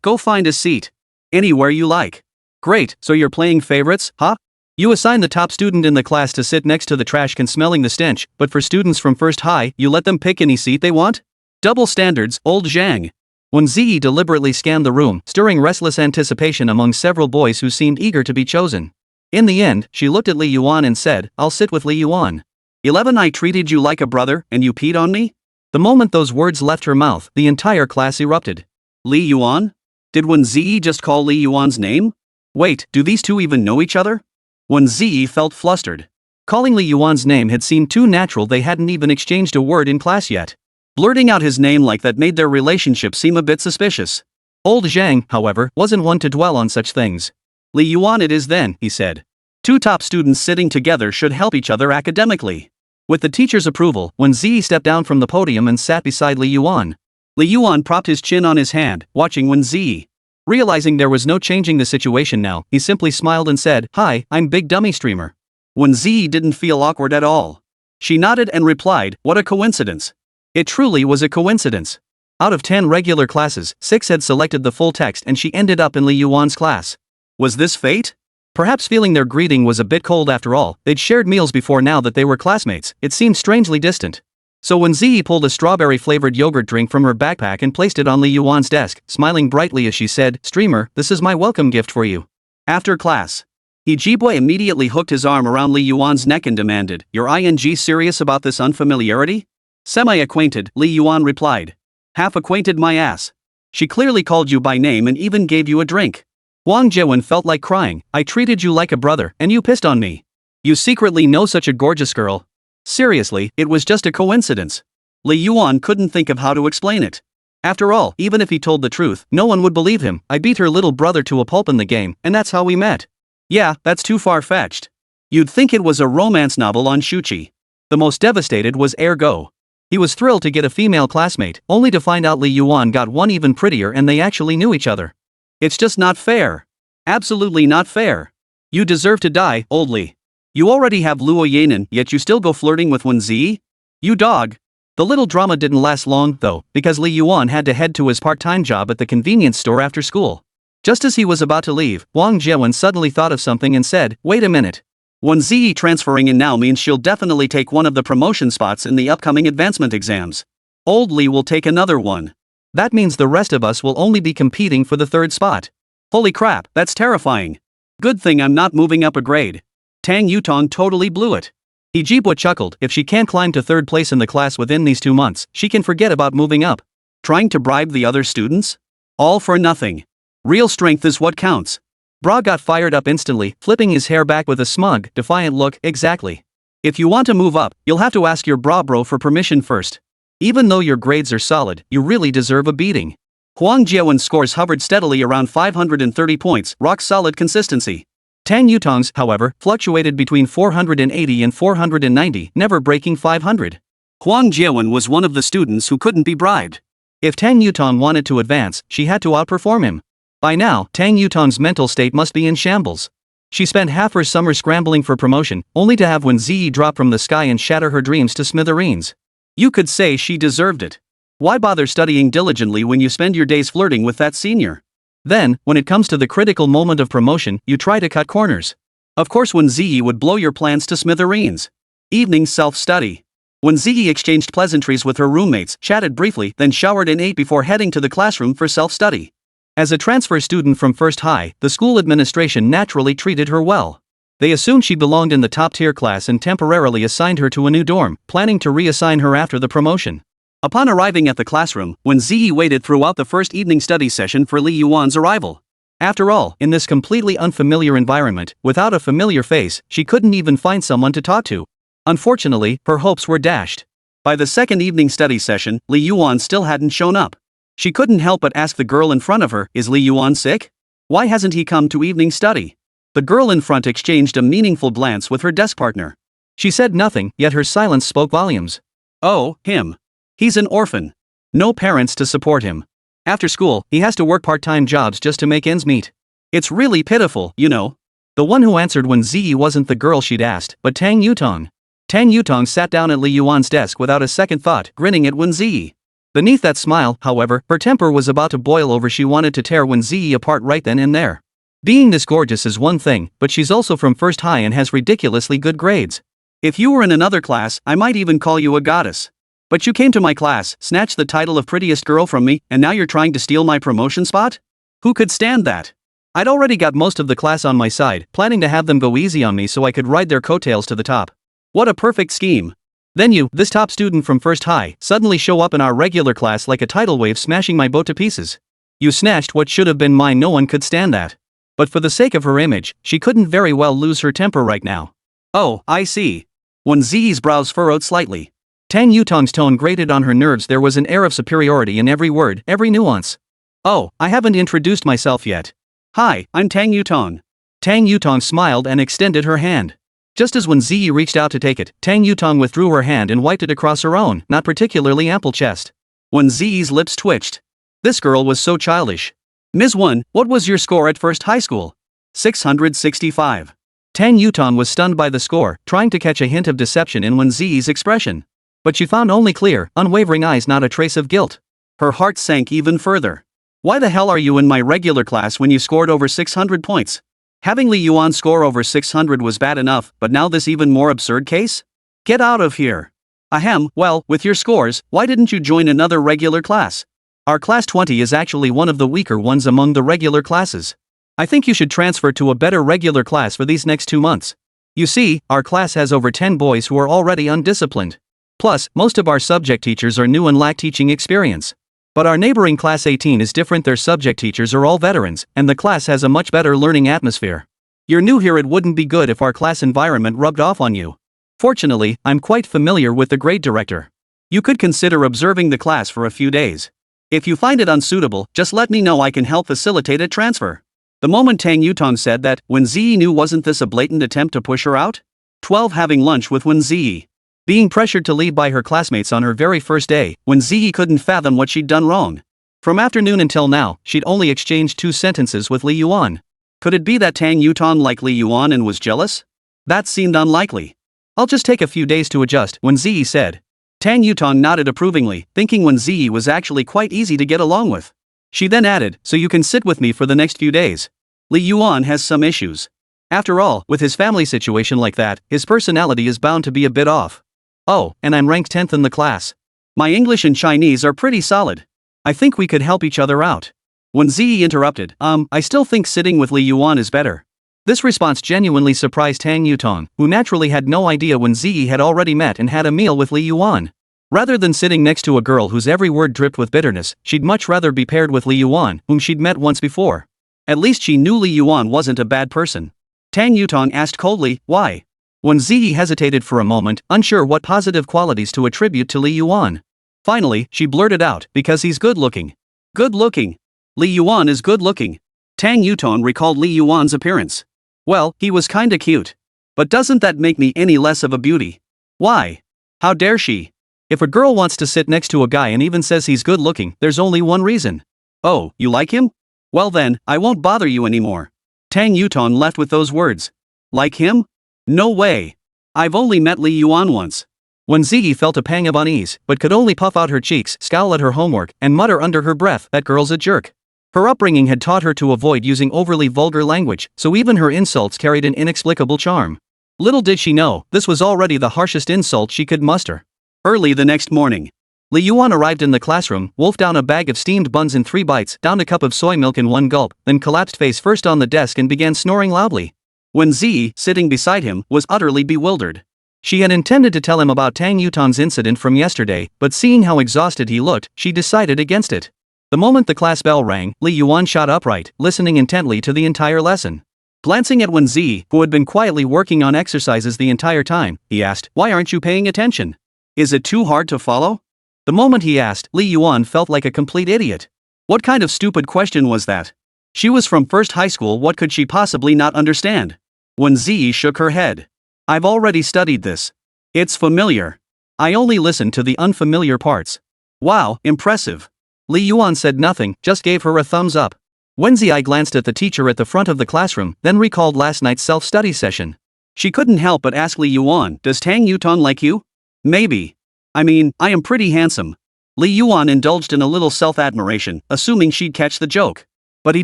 Go find a seat. Anywhere you like. Great, so you're playing favorites, huh? You assign the top student in the class to sit next to the trash can smelling the stench, but for students from first high, you let them pick any seat they want? Double standards, old Zhang. Wēn Zhiyi deliberately scanned the room, stirring restless anticipation among several boys who seemed eager to be chosen. In the end, she looked at Li Yuan and said, I'll sit with Li Yuan. 11 I treated you like a brother, and you peed on me? The moment those words left her mouth, the entire class erupted. Li Yuan? Did Wēn Zhiyi just call Li Yuan's name? Wait, do these two even know each other? Wēn Zhiyi felt flustered. Calling Li Yuan's name had seemed too natural, they hadn't even exchanged a word in class yet. Blurting out his name like that made their relationship seem a bit suspicious. Old Zhang, however, wasn't one to dwell on such things. Li Yuan it is then, he said. Two top students sitting together should help each other academically. With the teacher's approval, Wēn Zhiyi stepped down from the podium and sat beside Li Yuan. Li Yuan propped his chin on his hand, watching Wēn Zhiyi. Realizing there was no changing the situation now, he simply smiled and said, Hi, I'm Big Dummy Streamer. Wēn Zhiyi didn't feel awkward at all. She nodded and replied, what a coincidence. It truly was a coincidence. Out of 10 regular classes, 6 had selected the full text and she ended up in Li Yuan's class. Was this fate? Perhaps feeling their greeting was a bit cold after all, they'd shared meals before. Now that they were classmates, it seemed strangely distant. So Wēn Zhiyi pulled a strawberry-flavored yogurt drink from her backpack and placed it on Li Yuan's desk, smiling brightly as she said, Streamer, this is my welcome gift for you. After class. He Jibwe immediately hooked his arm around Li Yuan's neck and demanded, You're ing serious about this unfamiliarity? Semi-acquainted, Li Yuan replied. Half-acquainted my ass. She clearly called you by name and even gave you a drink. Wang Jiwen felt like crying. I treated you like a brother, and you pissed on me. You secretly know such a gorgeous girl. Seriously, it was just a coincidence. Li Yuan couldn't think of how to explain it. After all, even if he told the truth, no one would believe him. I beat her little brother to a pulp in the game, and that's how we met. Yeah, that's too far-fetched. You'd think it was a romance novel on Shuqi. The most devastated was Ergo. He was thrilled to get a female classmate, only to find out Li Yuan got one even prettier and they actually knew each other. It's just not fair. Absolutely not fair. You deserve to die, old Li. You already have Luo Yanan, yet you still go flirting with Wēn Zhiyi? You dog. The little drama didn't last long, though, because Li Yuan had to head to his part-time job at the convenience store after school. Just as he was about to leave, Wang Jiwen suddenly thought of something and said, "Wait a minute. Wēn Zhiyi transferring in now means she'll definitely take one of the promotion spots in the upcoming advancement exams. Old Li will take another one. That means the rest of us will only be competing for the third spot. Holy crap, that's terrifying. Good thing I'm not moving up a grade." Tang Yutong totally blew it. He Jibwa chuckled. If she can't climb to third place in the class within these 2 months, she can forget about moving up. Trying to bribe the other students? All for nothing. Real strength is what counts. Bra got fired up instantly, flipping his hair back with a smug, defiant look. Exactly. If you want to move up, you'll have to ask your bra bro for permission first. Even though your grades are solid, you really deserve a beating. Huang Jiawen's scores hovered steadily around 530 points, rock-solid consistency. Tang Yutong's, however, fluctuated between 480 and 490, never breaking 500. Huang Jiawen was one of the students who couldn't be bribed. If Tang Yutong wanted to advance, she had to outperform him. By now, Tang Yutong's mental state must be in shambles. She spent half her summer scrambling for promotion, only to have Wēn Zhiyi drop from the sky and shatter her dreams to smithereens. You could say she deserved it. Why bother studying diligently when you spend your days flirting with that senior? Then, when it comes to the critical moment of promotion, you try to cut corners. Of course Wēn Zhiyi would blow your plans to smithereens. Evening self-study. Wēn Zhiyi exchanged pleasantries with her roommates, chatted briefly, then showered and ate before heading to the classroom for self-study. As a transfer student from First High, the school administration naturally treated her well. They assumed she belonged in the top-tier class and temporarily assigned her to a new dorm, planning to reassign her after the promotion. Upon arriving at the classroom, Wēn Zhiyi waited throughout the first evening study session for Li Yuan's arrival. After all, in this completely unfamiliar environment, without a familiar face, she couldn't even find someone to talk to. Unfortunately, her hopes were dashed. By the second evening study session, Li Yuan still hadn't shown up. She couldn't help but ask the girl in front of her, "Is Li Yuan sick? Why hasn't he come to evening study?" The girl in front exchanged a meaningful glance with her desk partner. She said nothing, yet her silence spoke volumes. Oh, him. He's an orphan. No parents to support him. After school, he has to work part-time jobs just to make ends meet. It's really pitiful, you know. The one who answered Wēn Zhiyi wasn't the girl she'd asked, but Tang Yutong. Tang Yutong sat down at Li Yuan's desk without a second thought, grinning at Wēn Zhiyi. Beneath that smile, however, her temper was about to boil over. She wanted to tear Wēn Zhiyi apart right then and there. Being this gorgeous is one thing, but she's also from First High and has ridiculously good grades. If you were in another class, I might even call you a goddess. But you came to my class, snatched the title of prettiest girl from me, and now you're trying to steal my promotion spot? Who could stand that? I'd already got most of the class on my side, planning to have them go easy on me so I could ride their coattails to the top. What a perfect scheme. Then you, this top student from First High, suddenly show up in our regular class like a tidal wave, smashing my boat to pieces. You snatched what should have been mine. No one could stand that. But for the sake of her image, she couldn't very well lose her temper right now. Oh, I see. Wēn Zhiyi's brows furrowed slightly. Tang Yutong's tone grated on her nerves. There was an air of superiority in every word, every nuance. Oh, I haven't introduced myself yet. Hi, I'm Tang Yutong. Tang Yutong smiled and extended her hand. Just as Wēn Zhiyi reached out to take it, Tang Yutong withdrew her hand and wiped it across her own, not particularly ample chest. Wēn Zhiyi's lips twitched. This girl was so childish. Ms. Wēn, what was your score at First High School? 665. Tang Yutong was stunned by the score, trying to catch a hint of deception in Wēn Zhiyi's expression. But she found only clear, unwavering eyes, not a trace of guilt. Her heart sank even further. Why the hell are you in my regular class when you scored over 600 points? Having Li Yuan score over 600 was bad enough, but now this even more absurd case? Get out of here. Ahem, well, with your scores, why didn't you join another regular class? Our class 20 is actually one of the weaker ones among the regular classes. I think you should transfer to a better regular class for these next 2 months. You see, our class has over 10 boys who are already undisciplined. Plus, most of our subject teachers are new and lack teaching experience. But our neighboring class 18 is different. Their subject teachers are all veterans, and the class has a much better learning atmosphere. You're new here, it wouldn't be good if our class environment rubbed off on you. Fortunately, I'm quite familiar with the grade director. You could consider observing the class for a few days. If you find it unsuitable, just let me know, I can help facilitate a transfer. The moment Tang Yutong said that, Wēn Zhiyi knew, wasn't this a blatant attempt to push her out? 12. Having lunch with Wēn Zhiyi. Being pressured to leave by her classmates on her very first day, Wēn Zhiyi couldn't fathom what she'd done wrong. From afternoon until now, she'd only exchanged 2 sentences with Li Yuan. Could it be that Tang Yutong liked Li Yuan and was jealous? That seemed unlikely. I'll just take a few days to adjust, Wēn Zhiyi said. Tang Yutong nodded approvingly, thinking Wēn Zhiyi was actually quite easy to get along with. She then added, so you can sit with me for the next few days. Li Yuan has some issues. After all, with his family situation like that, his personality is bound to be a bit off. Oh, and I'm ranked 10th in the class. My English and Chinese are pretty solid. I think we could help each other out. Wēn Zhiyi interrupted, I still think sitting with Li Yuan is better. This response genuinely surprised Tang Yutong, who naturally had no idea Wēn Zhiyi had already met and had a meal with Li Yuan. Rather than sitting next to a girl whose every word dripped with bitterness, she'd much rather be paired with Li Yuan, whom she'd met once before. At least she knew Li Yuan wasn't a bad person. Tang Yutong asked coldly, why? Wēn Zhiyi hesitated for a moment, unsure what positive qualities to attribute to Li Yuan. Finally, she blurted out, because he's good-looking. Good-looking? Li Yuan is good-looking. Tang Yutong recalled Li Yuan's appearance. Well, he was kinda cute. But doesn't that make me any less of a beauty? Why? How dare she? If a girl wants to sit next to a guy and even says he's good-looking, there's only one reason. Oh, you like him? Well then, I won't bother you anymore. Tang Yutong left with those words. Like him? No way. I've only met Li Yuan once. Wēn Zhiyi felt a pang of unease, but could only puff out her cheeks, scowl at her homework, and mutter under her breath, that girl's a jerk. Her upbringing had taught her to avoid using overly vulgar language, so even her insults carried an inexplicable charm. Little did she know, this was already the harshest insult she could muster. Early the next morning, Li Yuan arrived in the classroom, wolfed down a bag of steamed buns in 3 bites, downed a cup of soy milk in 1 gulp, then collapsed face first on the desk and began snoring loudly. Wēn Zhiyi, sitting beside him, was utterly bewildered. She had intended to tell him about Tang Yutong's incident from yesterday, but seeing how exhausted he looked, she decided against it. The moment the class bell rang, Li Yuan shot upright, listening intently to the entire lesson. Glancing at Wēn Zhiyi, who had been quietly working on exercises the entire time, he asked, why aren't you paying attention? Is it too hard to follow? The moment he asked, Li Yuan felt like a complete idiot. What kind of stupid question was that? She was from first high school, what could she possibly not understand? Wēn Zhiyi shook her head. I've already studied this. It's familiar. I only listened to the unfamiliar parts. Wow, impressive. Li Yuan said nothing, just gave her a thumbs up. Wēn Zhiyi glanced at the teacher at the front of the classroom, then recalled last night's self-study session. She couldn't help but ask Li Yuan, does Tang Yutong like you? Maybe. I mean, I am pretty handsome. Li Yuan indulged in a little self-admiration, assuming she'd catch the joke. But he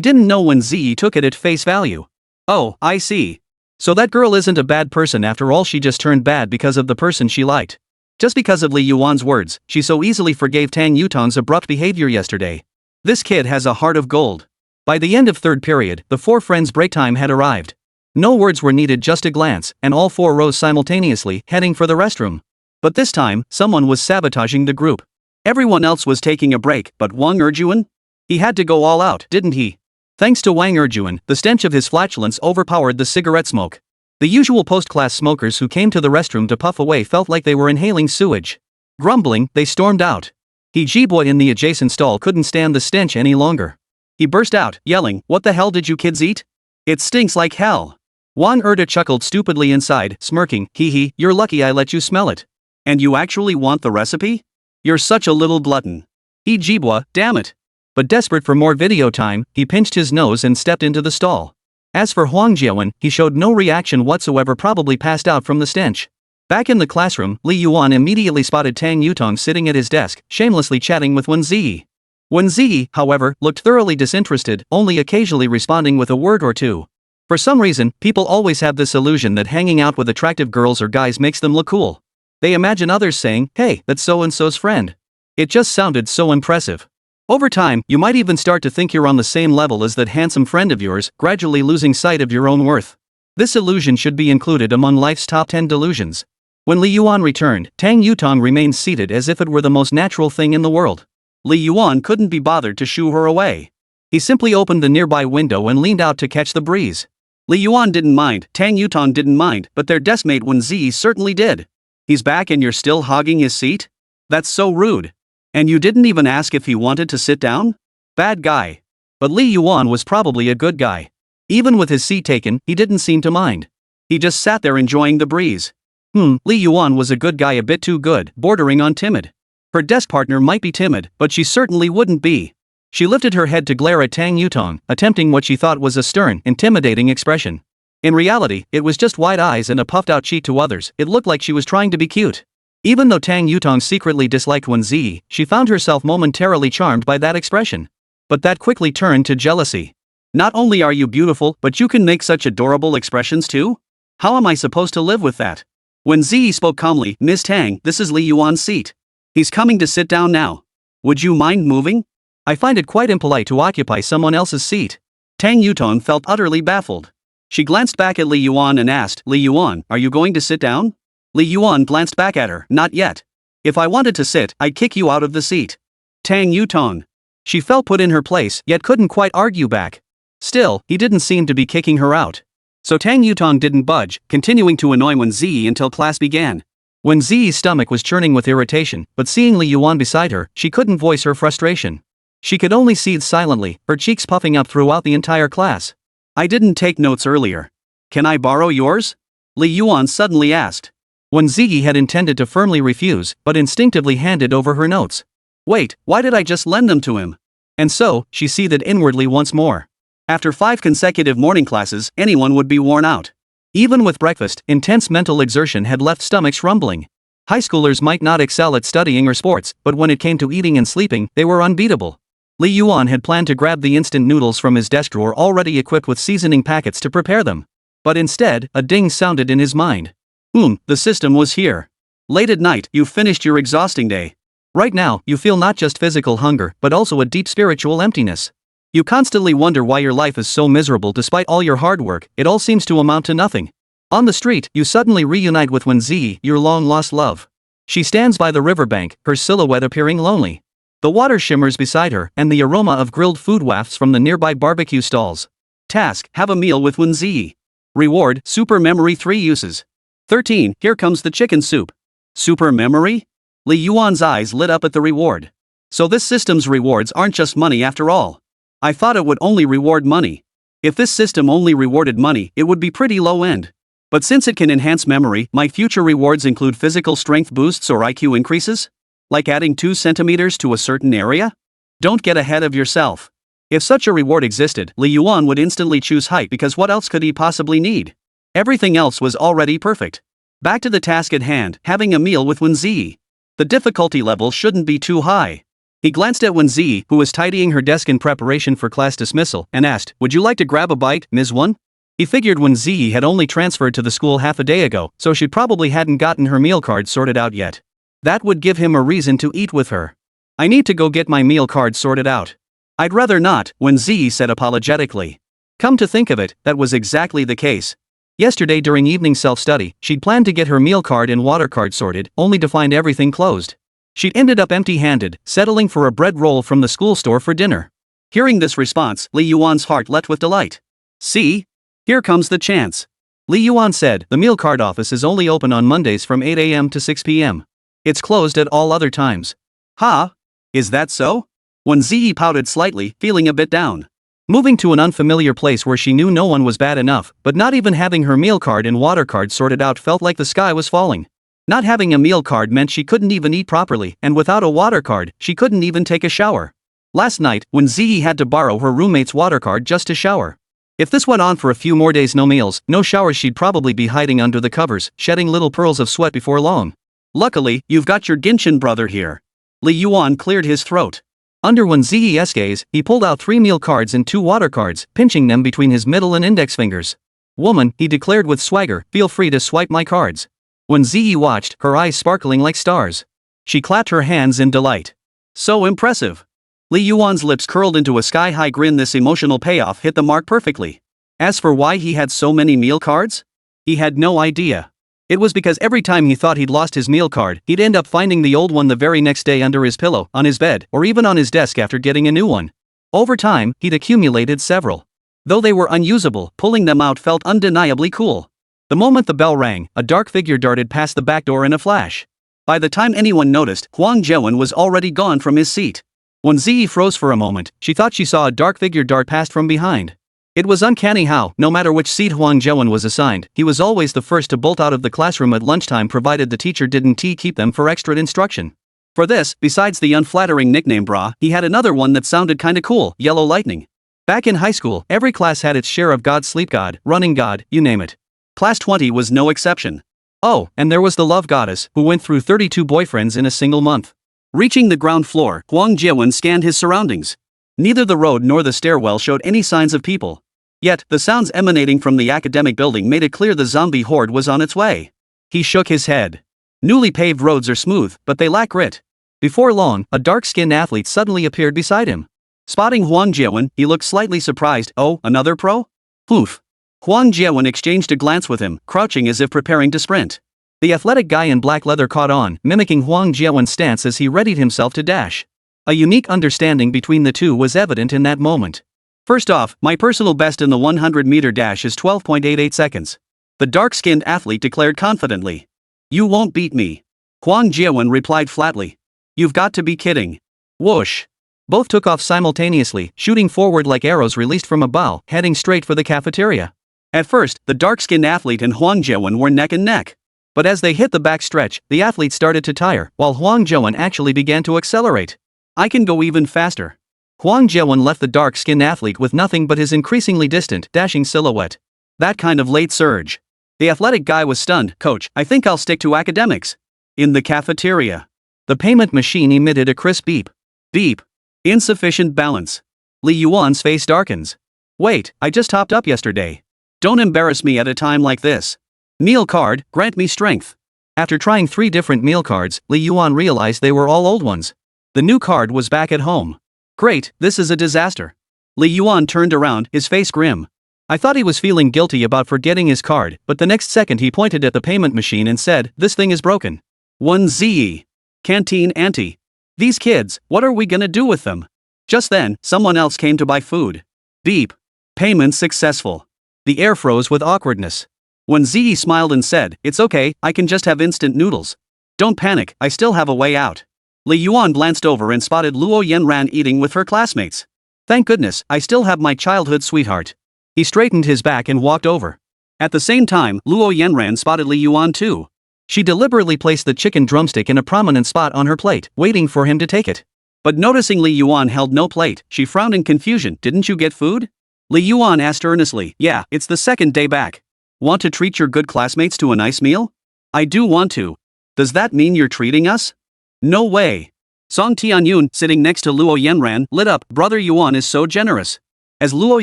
didn't know Wēn Zhiyi took it at face value. Oh, I see. So that girl isn't a bad person after all, she just turned bad because of the person she liked. Just because of Li Yuan's words, she so easily forgave Tang Yutong's abrupt behavior yesterday. This kid has a heart of gold. By the end of 3rd period, the 4 friends' break time had arrived. No words were needed, just a glance, and all 4 rose simultaneously, heading for the restroom. But this time, someone was sabotaging the group. Everyone else was taking a break, but Wang Zhiyi? He had to go all out, didn't he? Thanks to Wang Zhiyi, the stench of his flatulence overpowered the cigarette smoke. The usual post-class smokers who came to the restroom to puff away felt like they were inhaling sewage. Grumbling, they stormed out. He Ji-boy in the adjacent stall couldn't stand the stench any longer. He burst out, yelling, what the hell did you kids eat? It stinks like hell. Wang Zhiyi chuckled stupidly inside, smirking, hee, you're lucky I let you smell it. And you actually want the recipe? You're such a little glutton. He Ji-boy, damn it. But desperate for more video time, he pinched his nose and stepped into the stall. As for Wang Zhiyi, he showed no reaction whatsoever, probably passed out from the stench. Back in the classroom, Li Yuan immediately spotted Tang Yutong sitting at his desk, shamelessly chatting with Wēn Zhiyi. Wēn Zhiyi, however, looked thoroughly disinterested, only occasionally responding with a word or two. For some reason, people always have this illusion that hanging out with attractive girls or guys makes them look cool. They imagine others saying, hey, that's so-and-so's friend. It just sounded so impressive. Over time, you might even start to think you're on the same level as that handsome friend of yours, gradually losing sight of your own worth. This illusion should be included among life's top 10 delusions. When Li Yuan returned, Tang Yutong remained seated as if it were the most natural thing in the world. Li Yuan couldn't be bothered to shoo her away. He simply opened the nearby window and leaned out to catch the breeze. Li Yuan didn't mind, Tang Yutong didn't mind, but their deskmate Wēn Zhiyi certainly did. He's back and you're still hogging his seat? That's so rude. And you didn't even ask if he wanted to sit down? Bad guy. But Li Yuan was probably a good guy. Even with his seat taken, he didn't seem to mind. He just sat there enjoying the breeze. Li Yuan was a good guy, a bit too good, bordering on timid. Her desk partner might be timid, but she certainly wouldn't be. She lifted her head to glare at Tang Yutong, attempting what she thought was a stern, intimidating expression. In reality, it was just wide eyes and a puffed-out cheek. To others, it looked like she was trying to be cute. Even though Tang Yutong secretly disliked Wēn Zhiyi, she found herself momentarily charmed by that expression. But that quickly turned to jealousy. Not only are you beautiful, but you can make such adorable expressions too? How am I supposed to live with that? Wēn Zhiyi spoke calmly, Miss Tang, this is Li Yuan's seat. He's coming to sit down now. Would you mind moving? I find it quite impolite to occupy someone else's seat. Tang Yutong felt utterly baffled. She glanced back at Li Yuan and asked, Li Yuan, are you going to sit down? Li Yuan glanced back at her, not yet. If I wanted to sit, I'd kick you out of the seat. Tang Yutong. She felt put in her place, yet couldn't quite argue back. Still, he didn't seem to be kicking her out. So Tang Yutong didn't budge, continuing to annoy Wēn Zhiyi until class began. Wēn Zhiyi's stomach was churning with irritation, but seeing Li Yuan beside her, she couldn't voice her frustration. She could only seethe silently, her cheeks puffing up throughout the entire class. I didn't take notes earlier. Can I borrow yours? Li Yuan suddenly asked. Wēn Zhiyi had intended to firmly refuse, but instinctively handed over her notes. Wait, why did I just lend them to him? And so, she seethed inwardly once more. After 5 consecutive morning classes, anyone would be worn out. Even with breakfast, intense mental exertion had left stomachs rumbling. High schoolers might not excel at studying or sports, but when it came to eating and sleeping, they were unbeatable. Li Yuan had planned to grab the instant noodles from his desk drawer already equipped with seasoning packets to prepare them. But instead, a ding sounded in his mind. The system was here. Late at night, you've finished your exhausting day. Right now, you feel not just physical hunger, but also a deep spiritual emptiness. You constantly wonder why your life is so miserable despite all your hard work, it all seems to amount to nothing. On the street, you suddenly reunite with Wēn Zhiyi, your long-lost love. She stands by the riverbank, her silhouette appearing lonely. The water shimmers beside her, and the aroma of grilled food wafts from the nearby barbecue stalls. Task, have a meal with Wēn Zhiyi. Reward, super memory 3 uses. 13, here comes the chicken soup. Super memory? Li Yuan's eyes lit up at the reward. So this system's rewards aren't just money after all. I thought it would only reward money. If this system only rewarded money, it would be pretty low end. But since it can enhance memory, might future rewards include physical strength boosts or IQ increases? Like adding 2 centimeters to a certain area? Don't get ahead of yourself. If such a reward existed, Li Yuan would instantly choose height because what else could he possibly need? Everything else was already perfect. Back to the task at hand, having a meal with Wēn Zhiyi. The difficulty level shouldn't be too high. He glanced at Wēn Zhiyi, who was tidying her desk in preparation for class dismissal, and asked, would you like to grab a bite, Ms. Wēn? He figured Wēn Zhiyi had only transferred to the school half a day ago, so she probably hadn't gotten her meal card sorted out yet. That would give him a reason to eat with her. I need to go get my meal card sorted out. I'd rather not, Wēn Zhiyi said apologetically. Come to think of it, that was exactly the case. Yesterday during evening self-study, she'd planned to get her meal card and water card sorted, only to find everything closed. She'd ended up empty-handed, settling for a bread roll from the school store for dinner. Hearing this response, Li Yuan's heart leapt with delight. See? Here comes the chance. Li Yuan said, the meal card office is only open on Mondays from 8 a.m. to 6 p.m. It's closed at all other times. Ha? Is that so? Wēn Zhiyi pouted slightly, feeling a bit down. Moving to an unfamiliar place where she knew no one was bad enough, but not even having her meal card and water card sorted out felt like the sky was falling. Not having a meal card meant she couldn't even eat properly, and without a water card, she couldn't even take a shower. Last night, Wēn Zhiyi had to borrow her roommate's water card just to shower. If this went on for a few more days, no meals, no showers, she'd probably be hiding under the covers, shedding little pearls of sweat before long. Luckily, you've got your Genshin brother here. Li Yuan cleared his throat. Under Wēn Zhiyi's gaze, he pulled out 3 meal cards and 2 water cards, pinching them between his middle and index fingers. Woman, he declared with swagger, feel free to swipe my cards. Wēn Zhiyi watched, her eyes sparkling like stars. She clapped her hands in delight. So impressive. Li Yuan's lips curled into a sky-high grin. This emotional payoff hit the mark perfectly. As for why he had so many meal cards? He had no idea. It was because every time he thought he'd lost his meal card, he'd end up finding the old one the very next day under his pillow, on his bed, or even on his desk after getting a new one. Over time, he'd accumulated several. Though they were unusable, pulling them out felt undeniably cool. The moment the bell rang, a dark figure darted past the back door in a flash. By the time anyone noticed, Wēn Zhiyi was already gone from his seat. Wēn Zhiyi froze for a moment. She thought she saw a dark figure dart past from behind. It was uncanny how, no matter which seat Wēn Zhiyi was assigned, he was always the first to bolt out of the classroom at lunchtime provided the teacher didn't keep them for extra instruction. For this, besides the unflattering nickname bra, he had another one that sounded kinda cool, Yellow Lightning. Back in high school, every class had its share of God, sleep god, running god, you name it. Class 20 was no exception. Oh, and there was the love goddess, who went through 32 boyfriends in a single month. Reaching the ground floor, Wēn Zhiyi scanned his surroundings. Neither the road nor the stairwell showed any signs of people. Yet, the sounds emanating from the academic building made it clear the zombie horde was on its way. He shook his head. Newly paved roads are smooth, but they lack grit. Before long, a dark-skinned athlete suddenly appeared beside him. Spotting Wēn Zhiyi, he looked slightly surprised. Oh, another pro? Poof. Wēn Zhiyi exchanged a glance with him, crouching as if preparing to sprint. The athletic guy in black leather caught on, mimicking Wēn Zhiyi's stance as he readied himself to dash. A unique understanding between the two was evident in that moment. First off, my personal best in the 100-meter dash is 12.88 seconds. The dark-skinned athlete declared confidently. You won't beat me. Wēn Zhiyi replied flatly. You've got to be kidding. Whoosh. Both took off simultaneously, shooting forward like arrows released from a bow, heading straight for the cafeteria. At first, the dark-skinned athlete and Wēn Zhiyi were neck and neck. But as they hit the back stretch, the athlete started to tire, while Wēn Zhiyi actually began to accelerate. I can go even faster. Wēn Zhiyi left the dark-skinned athlete with nothing but his increasingly distant, dashing silhouette. That kind of late surge. The athletic guy was stunned. Coach, I think I'll stick to academics. In the cafeteria. The payment machine emitted a crisp beep. Beep. Insufficient balance. Li Yuan's face darkens. Wait, I just topped up yesterday. Don't embarrass me at a time like this. Meal card, grant me strength. After trying 3 different meal cards, Li Yuan realized they were all old ones. The new card was back at home. Great, this is a disaster. Li Yuan turned around, his face grim. I thought he was feeling guilty about forgetting his card, but the next second he pointed at the payment machine and said, this thing is broken. Wēn Zhiyi. Canteen auntie. These kids, what are we gonna do with them? Just then, someone else came to buy food. Beep. Payment successful. The air froze with awkwardness. Wēn Zhiyi smiled and said, it's okay, I can just have instant noodles. Don't panic, I still have a way out. Li Yuan glanced over and spotted Luo Yanran eating with her classmates. Thank goodness, I still have my childhood sweetheart. He straightened his back and walked over. At the same time, Luo Yanran spotted Li Yuan too. She deliberately placed the chicken drumstick in a prominent spot on her plate, waiting for him to take it. But noticing Li Yuan held no plate, she frowned in confusion. Didn't you get food? Li Yuan asked earnestly. Yeah, it's the second day back. Want to treat your good classmates to a nice meal? I do want to. Does that mean you're treating us? No way. Song Tianyun, sitting next to Luo Yanran, lit up. Brother Yuan is so generous. As Luo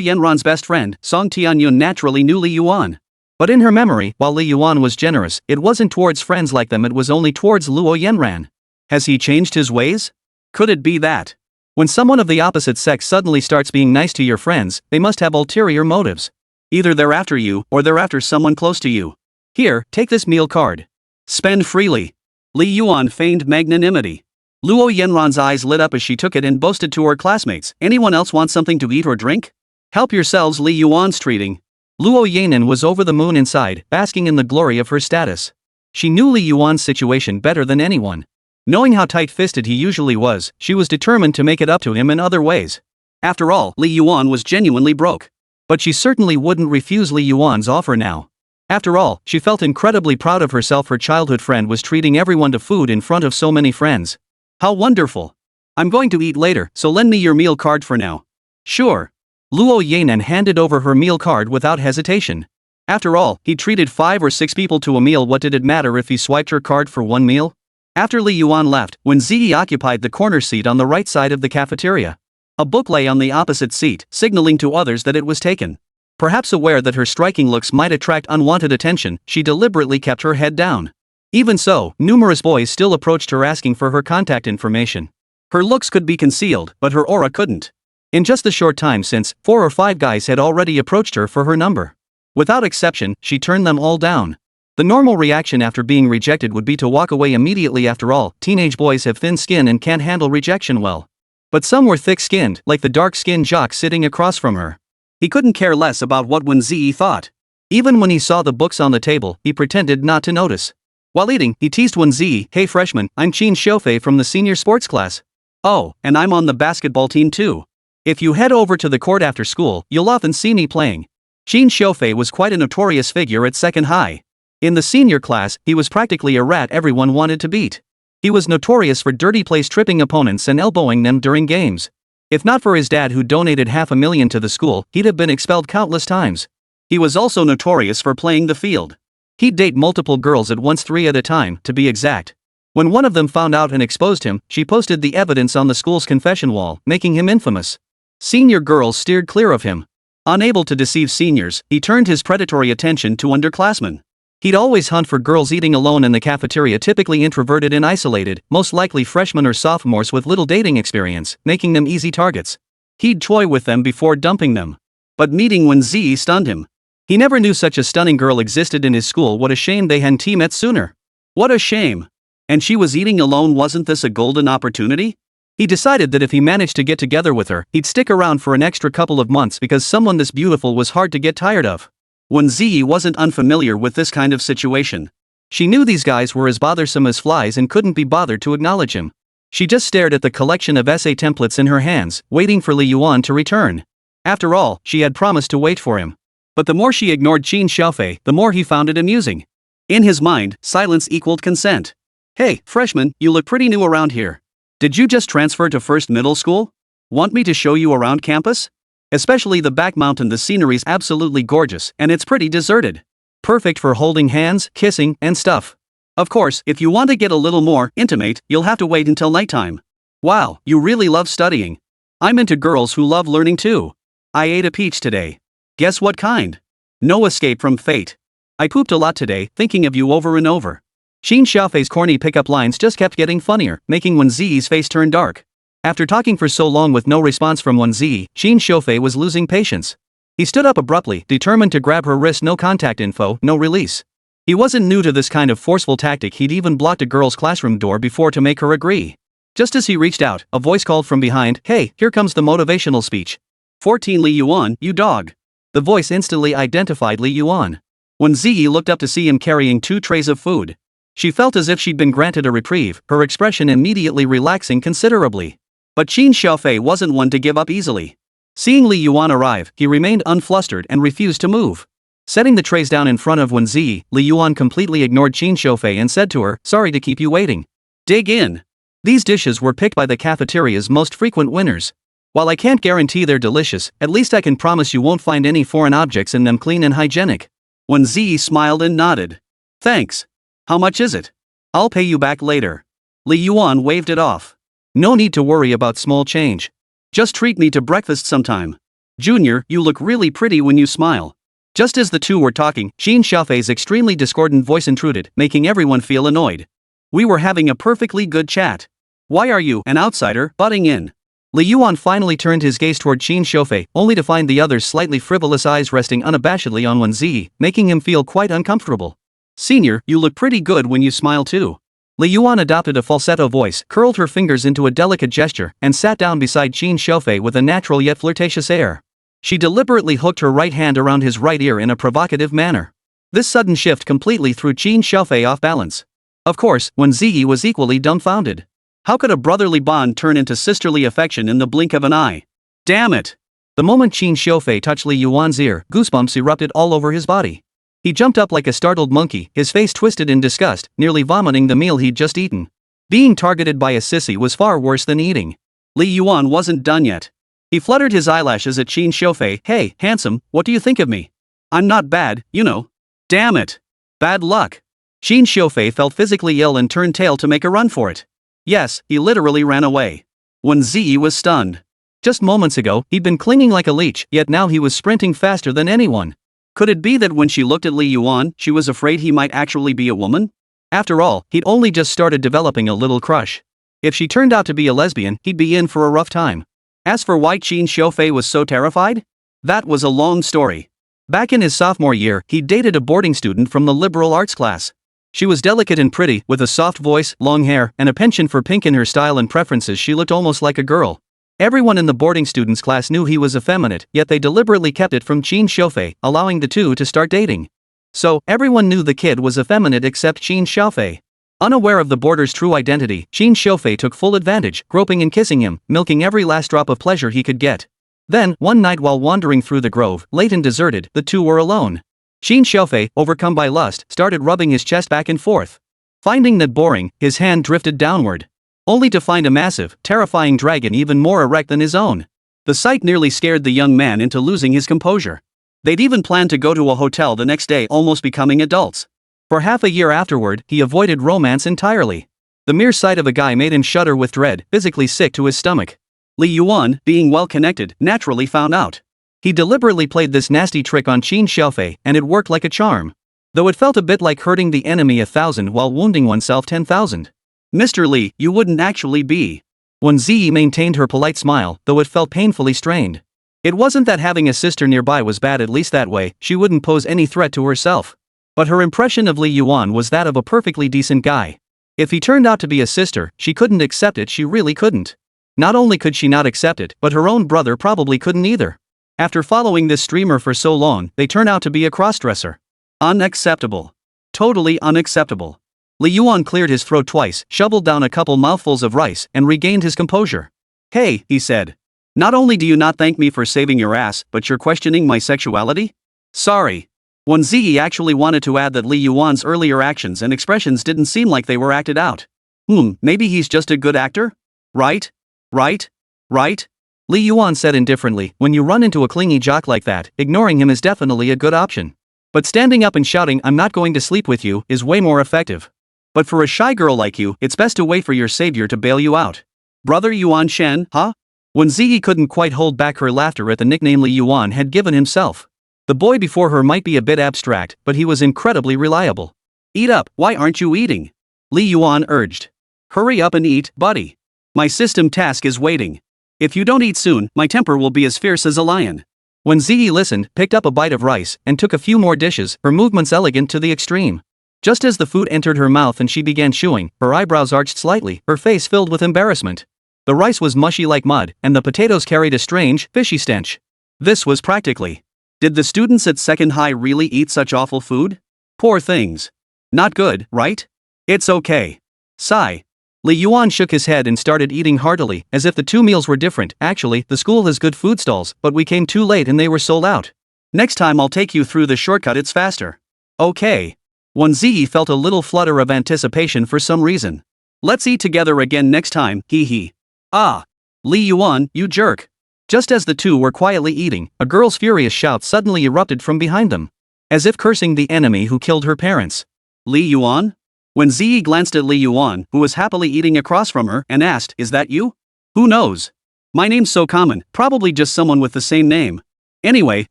Yanran's best friend, Song Tianyun naturally knew Li Yuan. But in her memory, while Li Yuan was generous, it wasn't towards friends like them, it was only towards Luo Yanran. Has he changed his ways? Could it be that? When someone of the opposite sex suddenly starts being nice to your friends, they must have ulterior motives. Either they're after you, or they're after someone close to you. Here, take this meal card. Spend freely. Li Yuan feigned magnanimity. Luo Yanran's eyes lit up as she took it and boasted to her classmates. Anyone else want something to eat or drink? Help yourselves, Li Yuan's treating. Luo Yanran was over the moon inside, basking in the glory of her status. She knew Li Yuan's situation better than anyone. Knowing how tight-fisted he usually was, she was determined to make it up to him in other ways. After all, Li Yuan was genuinely broke. But she certainly wouldn't refuse Li Yuan's offer now. After all, she felt incredibly proud of herself. Her childhood friend was treating everyone to food in front of so many friends. How wonderful. I'm going to eat later, so lend me your meal card for now. Sure. Luo Yanran handed over her meal card without hesitation. After all, he treated 5 or 6 people to a meal. What did it matter if he swiped her card for one meal? After Li Yuan left, Wēn Zhiyi occupied the corner seat on the right side of the cafeteria. A book lay on the opposite seat, signaling to others that it was taken. Perhaps aware that her striking looks might attract unwanted attention, she deliberately kept her head down. Even so, numerous boys still approached her asking for her contact information. Her looks could be concealed, but her aura couldn't. In just the short time since, 4 or 5 guys had already approached her for her number. Without exception, she turned them all down. The normal reaction after being rejected would be to walk away immediately. After all, teenage boys have thin skin and can't handle rejection well. But some were thick-skinned, like the dark-skinned jock sitting across from her. He couldn't care less about what Wēn Zhiyi thought. Even when he saw the books on the table, he pretended not to notice. While eating, he teased Wēn Zhiyi, "Hey freshman, I'm Qin Xiufei from the senior sports class. Oh, and I'm on the basketball team too. If you head over to the court after school, you'll often see me playing." Qin Xiufei was quite a notorious figure at second high. In the senior class, he was practically a rat everyone wanted to beat. He was notorious for dirty plays, tripping opponents and elbowing them during games. If not for his dad, who donated $500,000 to the school, he'd have been expelled countless times. He was also notorious for playing the field. He'd date multiple girls at once, 3 at a time, to be exact. When one of them found out and exposed him, she posted the evidence on the school's confession wall, making him infamous. Senior girls steered clear of him. Unable to deceive seniors, he turned his predatory attention to underclassmen. He'd always hunt for girls eating alone in the cafeteria, typically introverted and isolated, most likely freshmen or sophomores with little dating experience, making them easy targets. He'd toy with them before dumping them. But meeting Wēn Zhiyi stunned him. He never knew such a stunning girl existed in his school. What a shame they hadn't met sooner. What a shame. And she was eating alone. Wasn't this a golden opportunity? He decided that if he managed to get together with her, he'd stick around for an extra couple of months, because someone this beautiful was hard to get tired of. Wēn Zhiyi wasn't unfamiliar with this kind of situation. She knew these guys were as bothersome as flies and couldn't be bothered to acknowledge him. She just stared at the collection of essay templates in her hands, waiting for Li Yuan to return. After all, she had promised to wait for him. But the more she ignored Qin Xiufei, the more he found it amusing. In his mind, silence equaled consent. "Hey, freshman, you look pretty new around here. Did you just transfer to first middle school? Want me to show you around campus? Especially the back mountain. The scenery's absolutely gorgeous, and it's pretty deserted. Perfect for holding hands, kissing, and stuff. Of course, if you want to get a little more intimate, you'll have to wait until nighttime. Wow, you really love studying. I'm into girls who love learning too. I ate a peach today. Guess what kind? No escape from fate. I pooped a lot today, thinking of you over and over." Qin Xiufei's corny pickup lines just kept getting funnier, making Wēn Zhiyi's face turn dark. After talking for so long with no response from Wēn Zhiyi, Qin Xiufei was losing patience. He stood up abruptly, determined to grab her wrist. "No contact info, no release." He wasn't new to this kind of forceful tactic. He'd even blocked a girl's classroom door before to make her agree. Just as he reached out, a voice called from behind, "Hey, here comes the motivational speech. 14 Li Yuan, you dog." The voice instantly identified Li Yuan. Wēn Zhiyi looked up to see him carrying 2 trays of food. She felt as if she'd been granted a reprieve, her expression immediately relaxing considerably. But Qin Xiufei wasn't one to give up easily. Seeing Li Yuan arrive, he remained unflustered and refused to move. Setting the trays down in front of Wēn Zhiyi, Li Yuan completely ignored Qin Xiufei and said to her, "Sorry to keep you waiting. Dig in." These dishes were picked by the cafeteria's most frequent winners. "While I can't guarantee they're delicious, at least I can promise you won't find any foreign objects in them, clean and hygienic." Wēn Zhiyi smiled and nodded. "Thanks. How much is it? I'll pay you back later." Li Yuan waved it off. "No need to worry about small change. Just treat me to breakfast sometime. Junior, you look really pretty when you smile." Just as the two were talking, Qin Xiufei's extremely discordant voice intruded, making everyone feel annoyed. "We were having a perfectly good chat. Why are you, an outsider, butting in?" Li Yuan finally turned his gaze toward Qin Xiufei, only to find the other's slightly frivolous eyes resting unabashedly on Wēn Zhiyi, making him feel quite uncomfortable. "Senior, you look pretty good when you smile too." Li Yuan adopted a falsetto voice, curled her fingers into a delicate gesture, and sat down beside Qin Xiufei with a natural yet flirtatious air. She deliberately hooked her right hand around his right ear in a provocative manner. This sudden shift completely threw Qin Xiufei off balance. Of course, Wēn Zhiyi was equally dumbfounded. How could a brotherly bond turn into sisterly affection in the blink of an eye? Damn it! The moment Qin Xiufei touched Li Yuan's ear, goosebumps erupted all over his body. He jumped up like a startled monkey, his face twisted in disgust, nearly vomiting the meal he'd just eaten. Being targeted by a sissy was far worse than eating. Li Yuan wasn't done yet. He fluttered his eyelashes at Qin Xiufei. "Hey, handsome, what do you think of me? I'm not bad, you know." "Damn it! Bad luck." Qin Xiufei felt physically ill and turned tail to make a run for it. Yes, he literally ran away. Wēn Zhiyi was stunned. Just moments ago, he'd been clinging like a leech, yet now he was sprinting faster than anyone. Could it be that when she looked at Li Yuan, she was afraid he might actually be a woman? After all, he'd only just started developing a little crush. If she turned out to be a lesbian, he'd be in for a rough time. As for why Qin Xiufei was so terrified? That was a long story. Back in his sophomore year, he dated a boarding student from the liberal arts class. She was delicate and pretty, with a soft voice, long hair, and a penchant for pink in her style and preferences. She looked almost like a girl. Everyone in the boarding student's class knew he was effeminate, yet they deliberately kept it from Qin Xiaofei, allowing the two to start dating. So, everyone knew the kid was effeminate except Qin Xiaofei. Unaware of the boarder's true identity, Qin Xiaofei took full advantage, groping and kissing him, milking every last drop of pleasure he could get. Then, one night while wandering through the grove, late and deserted, the two were alone. Qin Xiaofei, overcome by lust, started rubbing his chest back and forth. Finding that boring, his hand drifted downward, only to find a massive, terrifying dragon even more erect than his own. The sight nearly scared the young man into losing his composure. They'd even planned to go to a hotel the next day, almost becoming adults. For half a year afterward, he avoided romance entirely. The mere sight of a guy made him shudder with dread, physically sick to his stomach. Li Yuan, being well-connected, naturally found out. He deliberately played this nasty trick on Qin Xiaofei, and it worked like a charm. Though it felt a bit like hurting the enemy 1,000 while wounding oneself 10,000. Mr. Li, you wouldn't actually be. Wēn Zhiyi maintained her polite smile, though it felt painfully strained. It wasn't that having a sister nearby was bad, at least that way, she wouldn't pose any threat to herself. But her impression of Li Yuan was that of a perfectly decent guy. If he turned out to be a sister, she couldn't accept it, she really couldn't. Not only could she not accept it, but her own brother probably couldn't either. After following this streamer for so long, they turn out to be a crossdresser. Unacceptable. Totally unacceptable. Li Yuan cleared his throat twice, shoveled down a couple mouthfuls of rice, and regained his composure. Hey, he said. Not only do you not thank me for saving your ass, but you're questioning my sexuality? Sorry. Wēn Zhiyi actually wanted to add that Li Yuan's earlier actions and expressions didn't seem like they were acted out. Maybe he's just a good actor? Right? Right? Li Yuan said indifferently, when you run into a clingy jock like that, ignoring him is definitely a good option. But standing up and shouting, I'm not going to sleep with you, is way more effective. But for a shy girl like you, it's best to wait for your savior to bail you out. Brother Yuan Shen, huh? Wēn Zhiyi couldn't quite hold back her laughter at the nickname Li Yuan had given himself. The boy before her might be a bit abstract, but he was incredibly reliable. Eat up, why aren't you eating? Li Yuan urged. Hurry up and eat, buddy. My system task is waiting. If you don't eat soon, my temper will be as fierce as a lion. Wēn Zhiyi listened, picked up a bite of rice, and took a few more dishes, her movements elegant to the extreme. Just as the food entered her mouth and she began chewing, her eyebrows arched slightly, her face filled with embarrassment. The rice was mushy like mud, and the potatoes carried a strange, fishy stench. This was practically. Did the students at Second High really eat such awful food? Poor things. Not good, right? It's okay. Sigh. Li Yuan shook his head and started eating heartily, as if the two meals were different. Actually, the school has good food stalls, but we came too late and they were sold out. Next time I'll take you through the shortcut, it's faster. Okay. Wēn Zhiyi felt a little flutter of anticipation for some reason. Let's eat together again next time, hee hee. Ah. Li Yuan, you jerk. Just as the two were quietly eating, a girl's furious shout suddenly erupted from behind them. As if cursing the enemy who killed her parents. Li Yuan? Wēn Zhiyi glanced at Li Yuan, who was happily eating across from her, and asked, is that you? Who knows? My name's so common, probably just someone with the same name. Anyway,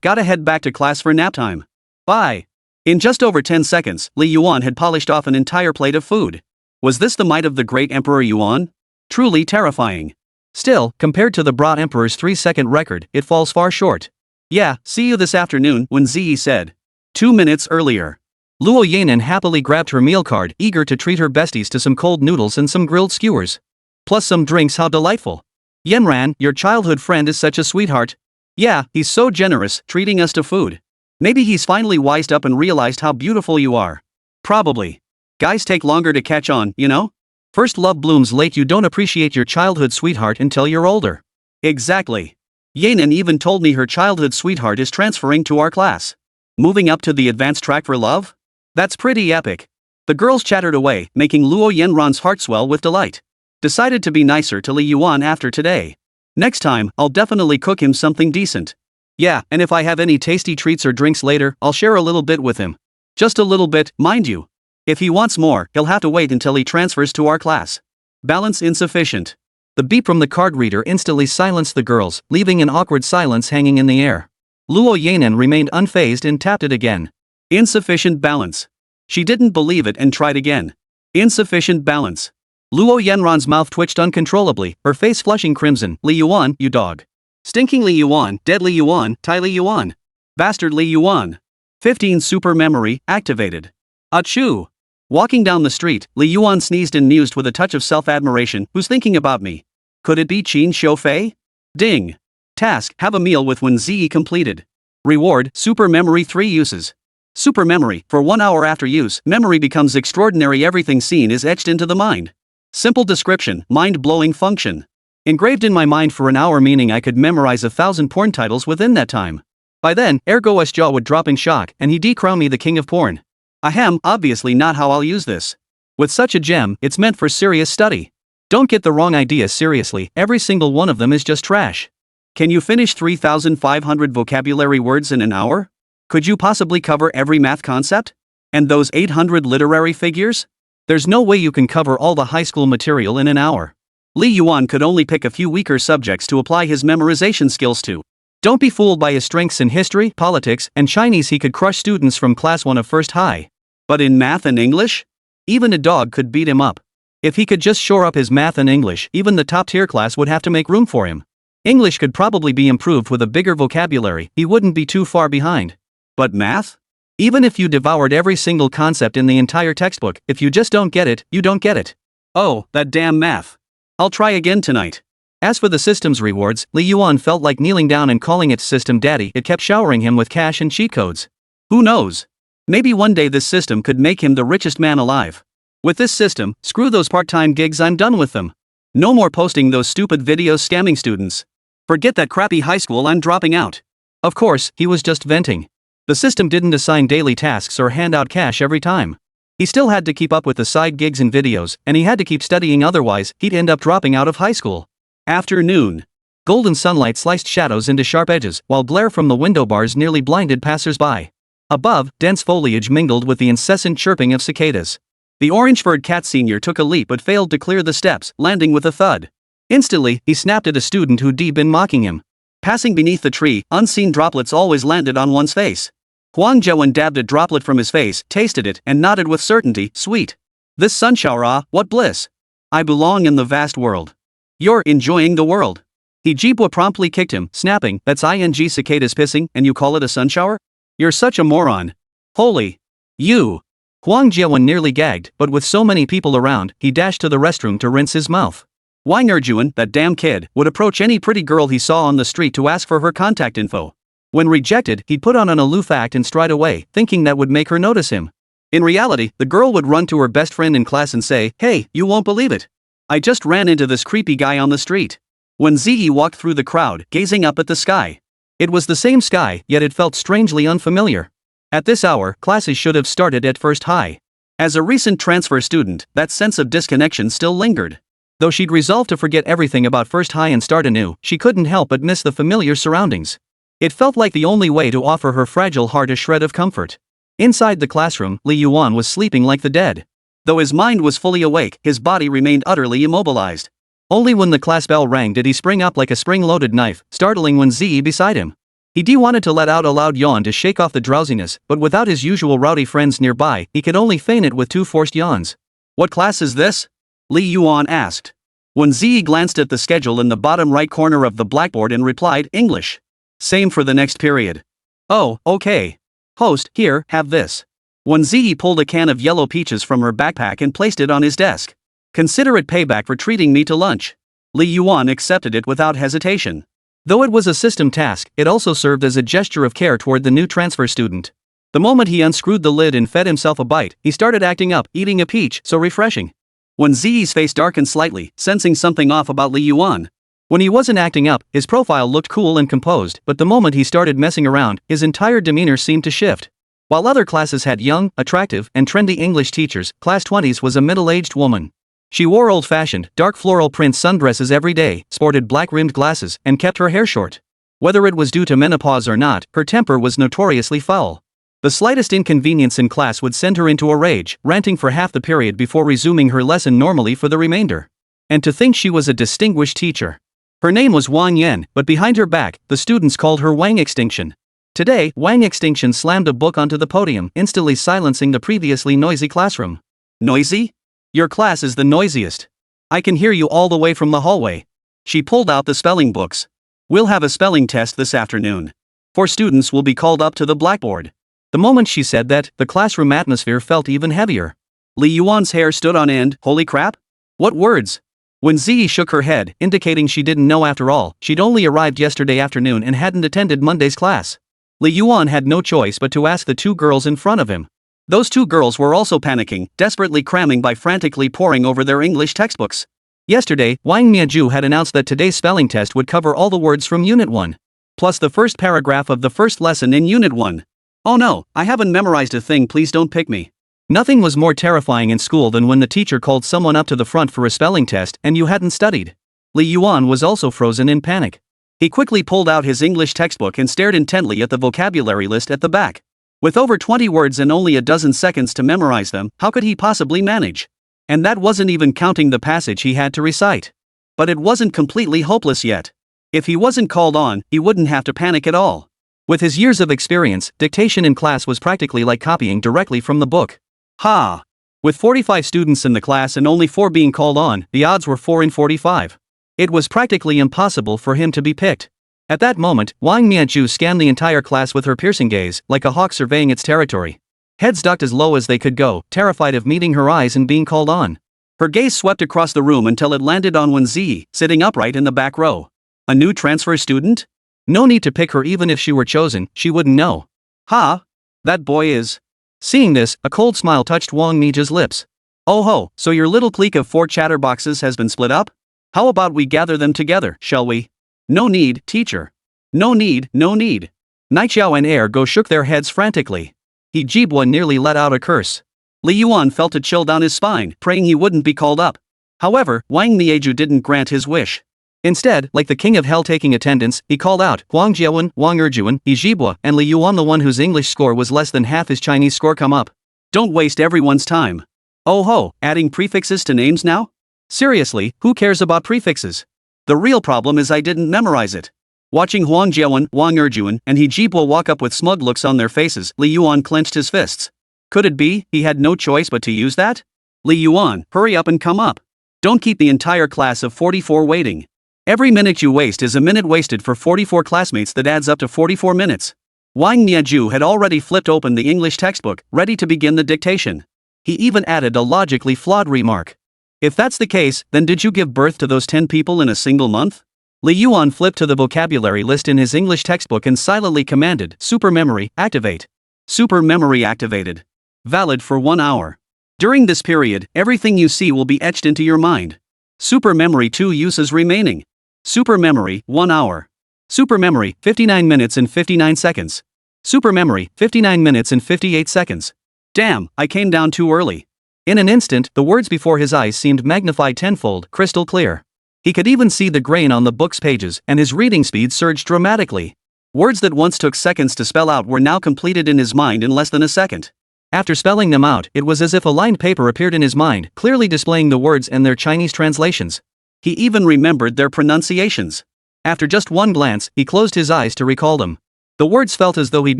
gotta head back to class for nap time. Bye. In just over 10 seconds, Li Yuan had polished off an entire plate of food. Was this the might of the great Emperor Yuan? Truly terrifying. Still, compared to the Bra Emperor's 3-second record, it falls far short. Yeah, see you this afternoon, Wēn Zhiyi said. 2 minutes earlier. Luo Yanan happily grabbed her meal card, eager to treat her besties to some cold noodles and some grilled skewers. Plus some drinks, how delightful. Yanran, your childhood friend is such a sweetheart. Yeah, he's so generous, treating us to food. Maybe he's finally wised up and realized how beautiful you are. Probably. Guys take longer to catch on, you know? First love blooms late, you don't appreciate your childhood sweetheart until you're older. Exactly. Yanan even told me her childhood sweetheart is transferring to our class. Moving up to the advanced track for love? That's pretty epic. The girls chattered away, making Luo Yanran's heart swell with delight. Decided to be nicer to Li Yuan after today. Next time, I'll definitely cook him something decent. Yeah, and if I have any tasty treats or drinks later, I'll share a little bit with him. Just a little bit, mind you. If he wants more, he'll have to wait until he transfers to our class. Balance insufficient. The beep from the card reader instantly silenced the girls, leaving an awkward silence hanging in the air. Luo Yanan remained unfazed and tapped it again. Insufficient balance. She didn't believe it and tried again. Insufficient balance. Luo Yanran's mouth twitched uncontrollably, her face flushing crimson. Li Yuan, you dog. Stinking Li Yuan, dead Li Yuan, Tai Li Yuan. Bastard Li Yuan. 15 super memory, activated. Achoo. Walking down the street, Li Yuan sneezed and mused with a touch of self-admiration, who's thinking about me? Could it be Qin Xiufei? Ding. Task, have a meal with Wēn Zhiyi completed. Reward, super memory 3 uses. Super memory, for 1 hour after use, memory becomes extraordinary, everything seen is etched into the mind. Simple description, mind-blowing function. Engraved in my mind for an hour, meaning I could memorize 1,000 porn titles within that time. By then, Ergo's jaw would drop in shock and he'd decrown me the king of porn. Ahem, obviously not how I'll use this. With such a gem, it's meant for serious study. Don't get the wrong idea seriously, every single one of them is just trash. Can you finish 3,500 vocabulary words in an hour? Could you possibly cover every math concept? And those 800 literary figures? There's no way you can cover all the high school material in an hour. Li Yuan could only pick a few weaker subjects to apply his memorization skills to. Don't be fooled by his strengths in history, politics, and Chinese. He could crush students from class 1 of first high. But in math and English? Even a dog could beat him up. If he could just shore up his math and English, even the top-tier class would have to make room for him. English could probably be improved with a bigger vocabulary, he wouldn't be too far behind. But math? Even if you devoured every single concept in the entire textbook, if you just don't get it, you don't get it. Oh, that damn math. I'll try again tonight. As for the system's rewards, Li Yuan felt like kneeling down and calling it System Daddy. It kept showering him with cash and cheat codes. Who knows? Maybe one day this system could make him the richest man alive. With this system, screw those part-time gigs, I'm done with them. No more posting those stupid videos scamming students. Forget that crappy high school, I'm dropping out. Of course, he was just venting. The system didn't assign daily tasks or hand out cash every time. He still had to keep up with the side gigs and videos, and he had to keep studying, otherwise, he'd end up dropping out of high school. Afternoon. Golden sunlight sliced shadows into sharp edges, while glare from the window bars nearly blinded passers-by. Above, dense foliage mingled with the incessant chirping of cicadas. The orange-furred cat senior took a leap but failed to clear the steps, landing with a thud. Instantly, he snapped at a student who'd been mocking him. Passing beneath the tree, unseen droplets always landed on one's face. Huang Zhiyi dabbed a droplet from his face, tasted it, and nodded with certainty, sweet. This sunshower, ah, what bliss. I belong in the vast world. You're enjoying the world. Hijibwa promptly kicked him, snapping, that's ing cicadas pissing, and you call it a sunshower? You're such a moron. Holy. You. Huang Zhiyi nearly gagged, but with so many people around, he dashed to the restroom to rinse his mouth. Wēn Zhiyi, that damn kid, would approach any pretty girl he saw on the street to ask for her contact info. When rejected, he'd put on an aloof act and stride away, thinking that would make her notice him. In reality, the girl would run to her best friend in class and say, "Hey, you won't believe it. I just ran into this creepy guy on the street." Wēn Zhiyi walked through the crowd, gazing up at the sky. It was the same sky, yet it felt strangely unfamiliar. At this hour, classes should have started at first high. As a recent transfer student, that sense of disconnection still lingered. Though she'd resolved to forget everything about first high and start anew, she couldn't help but miss the familiar surroundings. It felt like the only way to offer her fragile heart a shred of comfort. Inside the classroom, Li Yuan was sleeping like the dead. Though his mind was fully awake, his body remained utterly immobilized. Only when the class bell rang did he spring up like a spring-loaded knife, startling Wēn Zhiyi beside him. He wanted to let out a loud yawn to shake off the drowsiness, but without his usual rowdy friends nearby, he could only feign it with 2 forced yawns. "What class is this?" Li Yuan asked. Wēn Zhiyi glanced at the schedule in the bottom right corner of the blackboard and replied, "English. Same for the next period." "Oh, okay. Host, here, have this." Wēn Zhiyi pulled a can of yellow peaches from her backpack and placed it on his desk. "Consider it payback for treating me to lunch." Li Yuan accepted it without hesitation. Though it was a system task, it also served as a gesture of care toward the new transfer student. The moment he unscrewed the lid and fed himself a bite, he started acting up, eating a peach, so refreshing. Wēn Zhiyi's face darkened slightly, sensing something off about Li Yuan. When he wasn't acting up, his profile looked cool and composed, but the moment he started messing around, his entire demeanor seemed to shift. While other classes had young, attractive, and trendy English teachers, Class 20's was a middle-aged woman. She wore old-fashioned, dark floral print sundresses every day, sported black-rimmed glasses, and kept her hair short. Whether it was due to menopause or not, her temper was notoriously foul. The slightest inconvenience in class would send her into a rage, ranting for half the period before resuming her lesson normally for the remainder. And to think she was a distinguished teacher. Her name was Wang Yan, but behind her back, the students called her Wang Extinction. Today, Wang Extinction slammed a book onto the podium, instantly silencing the previously noisy classroom. "Noisy? Your class is the noisiest. I can hear you all the way from the hallway." She pulled out the spelling books. "We'll have a spelling test this afternoon. 4 students will be called up to the blackboard. The moment she said that, the classroom atmosphere felt even heavier. Li Yuan's hair stood on end. Holy crap? What words? Wēn Zhiyi shook her head, indicating she didn't know after all. She'd only arrived yesterday afternoon and hadn't attended Monday's class. Li Yuan had no choice but to ask the 2 girls in front of him. Those 2 girls were also panicking, desperately cramming by frantically poring over their English textbooks. Yesterday, Wang Miaju had announced that today's spelling test would cover all the words from Unit 1. Plus the first paragraph of the first lesson in Unit 1. Oh no, I haven't memorized a thing, please don't pick me. Nothing was more terrifying in school than when the teacher called someone up to the front for a spelling test and you hadn't studied. Li Yuan was also frozen in panic. He quickly pulled out his English textbook and stared intently at the vocabulary list at the back. With over 20 words and only a dozen seconds to memorize them, how could he possibly manage? And that wasn't even counting the passage he had to recite. But it wasn't completely hopeless yet. If he wasn't called on, he wouldn't have to panic at all. With his years of experience, dictation in class was practically like copying directly from the book. Ha! With 45 students in the class and only 4 being called on, the odds were 4 in 45. It was practically impossible for him to be picked. At that moment, Wang Miaju scanned the entire class with her piercing gaze, like a hawk surveying its territory. Heads ducked as low as they could go, terrified of meeting her eyes and being called on. Her gaze swept across the room until it landed on Wēn Zhiyi, sitting upright in the back row. A new transfer student? No need to pick her, even if she were chosen, she wouldn't know. Ha! That boy is... Seeing this, a cold smile touched Wang Miju's lips. Oh ho, so your little clique of 4 chatterboxes has been split up? How about we gather them together, shall we? No need, teacher. No need, no need. Naiqiao and Ergo shook their heads frantically. He Jibwa nearly let out a curse. Li Yuan felt a chill down his spine, praying he wouldn't be called up. However, Wang Miaju didn't grant his wish. Instead, like the king of hell taking attendance, he called out Huang Jiawen, Wang Erjuan, Yi Jibwa, and Li Yuan, the one whose English score was less than half his Chinese score. Come up. Don't waste everyone's time. Oh ho, adding prefixes to names now? Seriously, who cares about prefixes? The real problem is I didn't memorize it. Watching Huang Jiawen, Wang Erjuan, and Yi Jibwa walk up with smug looks on their faces, Li Yuan clenched his fists. Could it be he had no choice but to use that? Li Yuan, hurry up and come up. Don't keep the entire class of 44 waiting. Every minute you waste is a minute wasted for 44 classmates, that adds up to 44 minutes. Wang Miaju had already flipped open the English textbook, ready to begin the dictation. He even added a logically flawed remark. If that's the case, then did you give birth to those 10 people in a single month? Li Yuan flipped to the vocabulary list in his English textbook and silently commanded, Super memory, activate. Super memory activated. Valid for 1 hour. During this period, everything you see will be etched into your mind. Super memory 2 uses remaining. Super memory, 1 hour. Super memory, 59 minutes and 59 seconds. Super memory, 59 minutes and 58 seconds. Damn, I came down too early. In an instant, the words before his eyes seemed magnified tenfold, crystal clear. He could even see the grain on the book's pages, and his reading speed surged dramatically. Words that once took seconds to spell out were now completed in his mind in less than a second. After spelling them out, it was as if a lined paper appeared in his mind, clearly displaying the words and their Chinese translations. He even remembered their pronunciations. After just one glance, he closed his eyes to recall them. The words felt as though he'd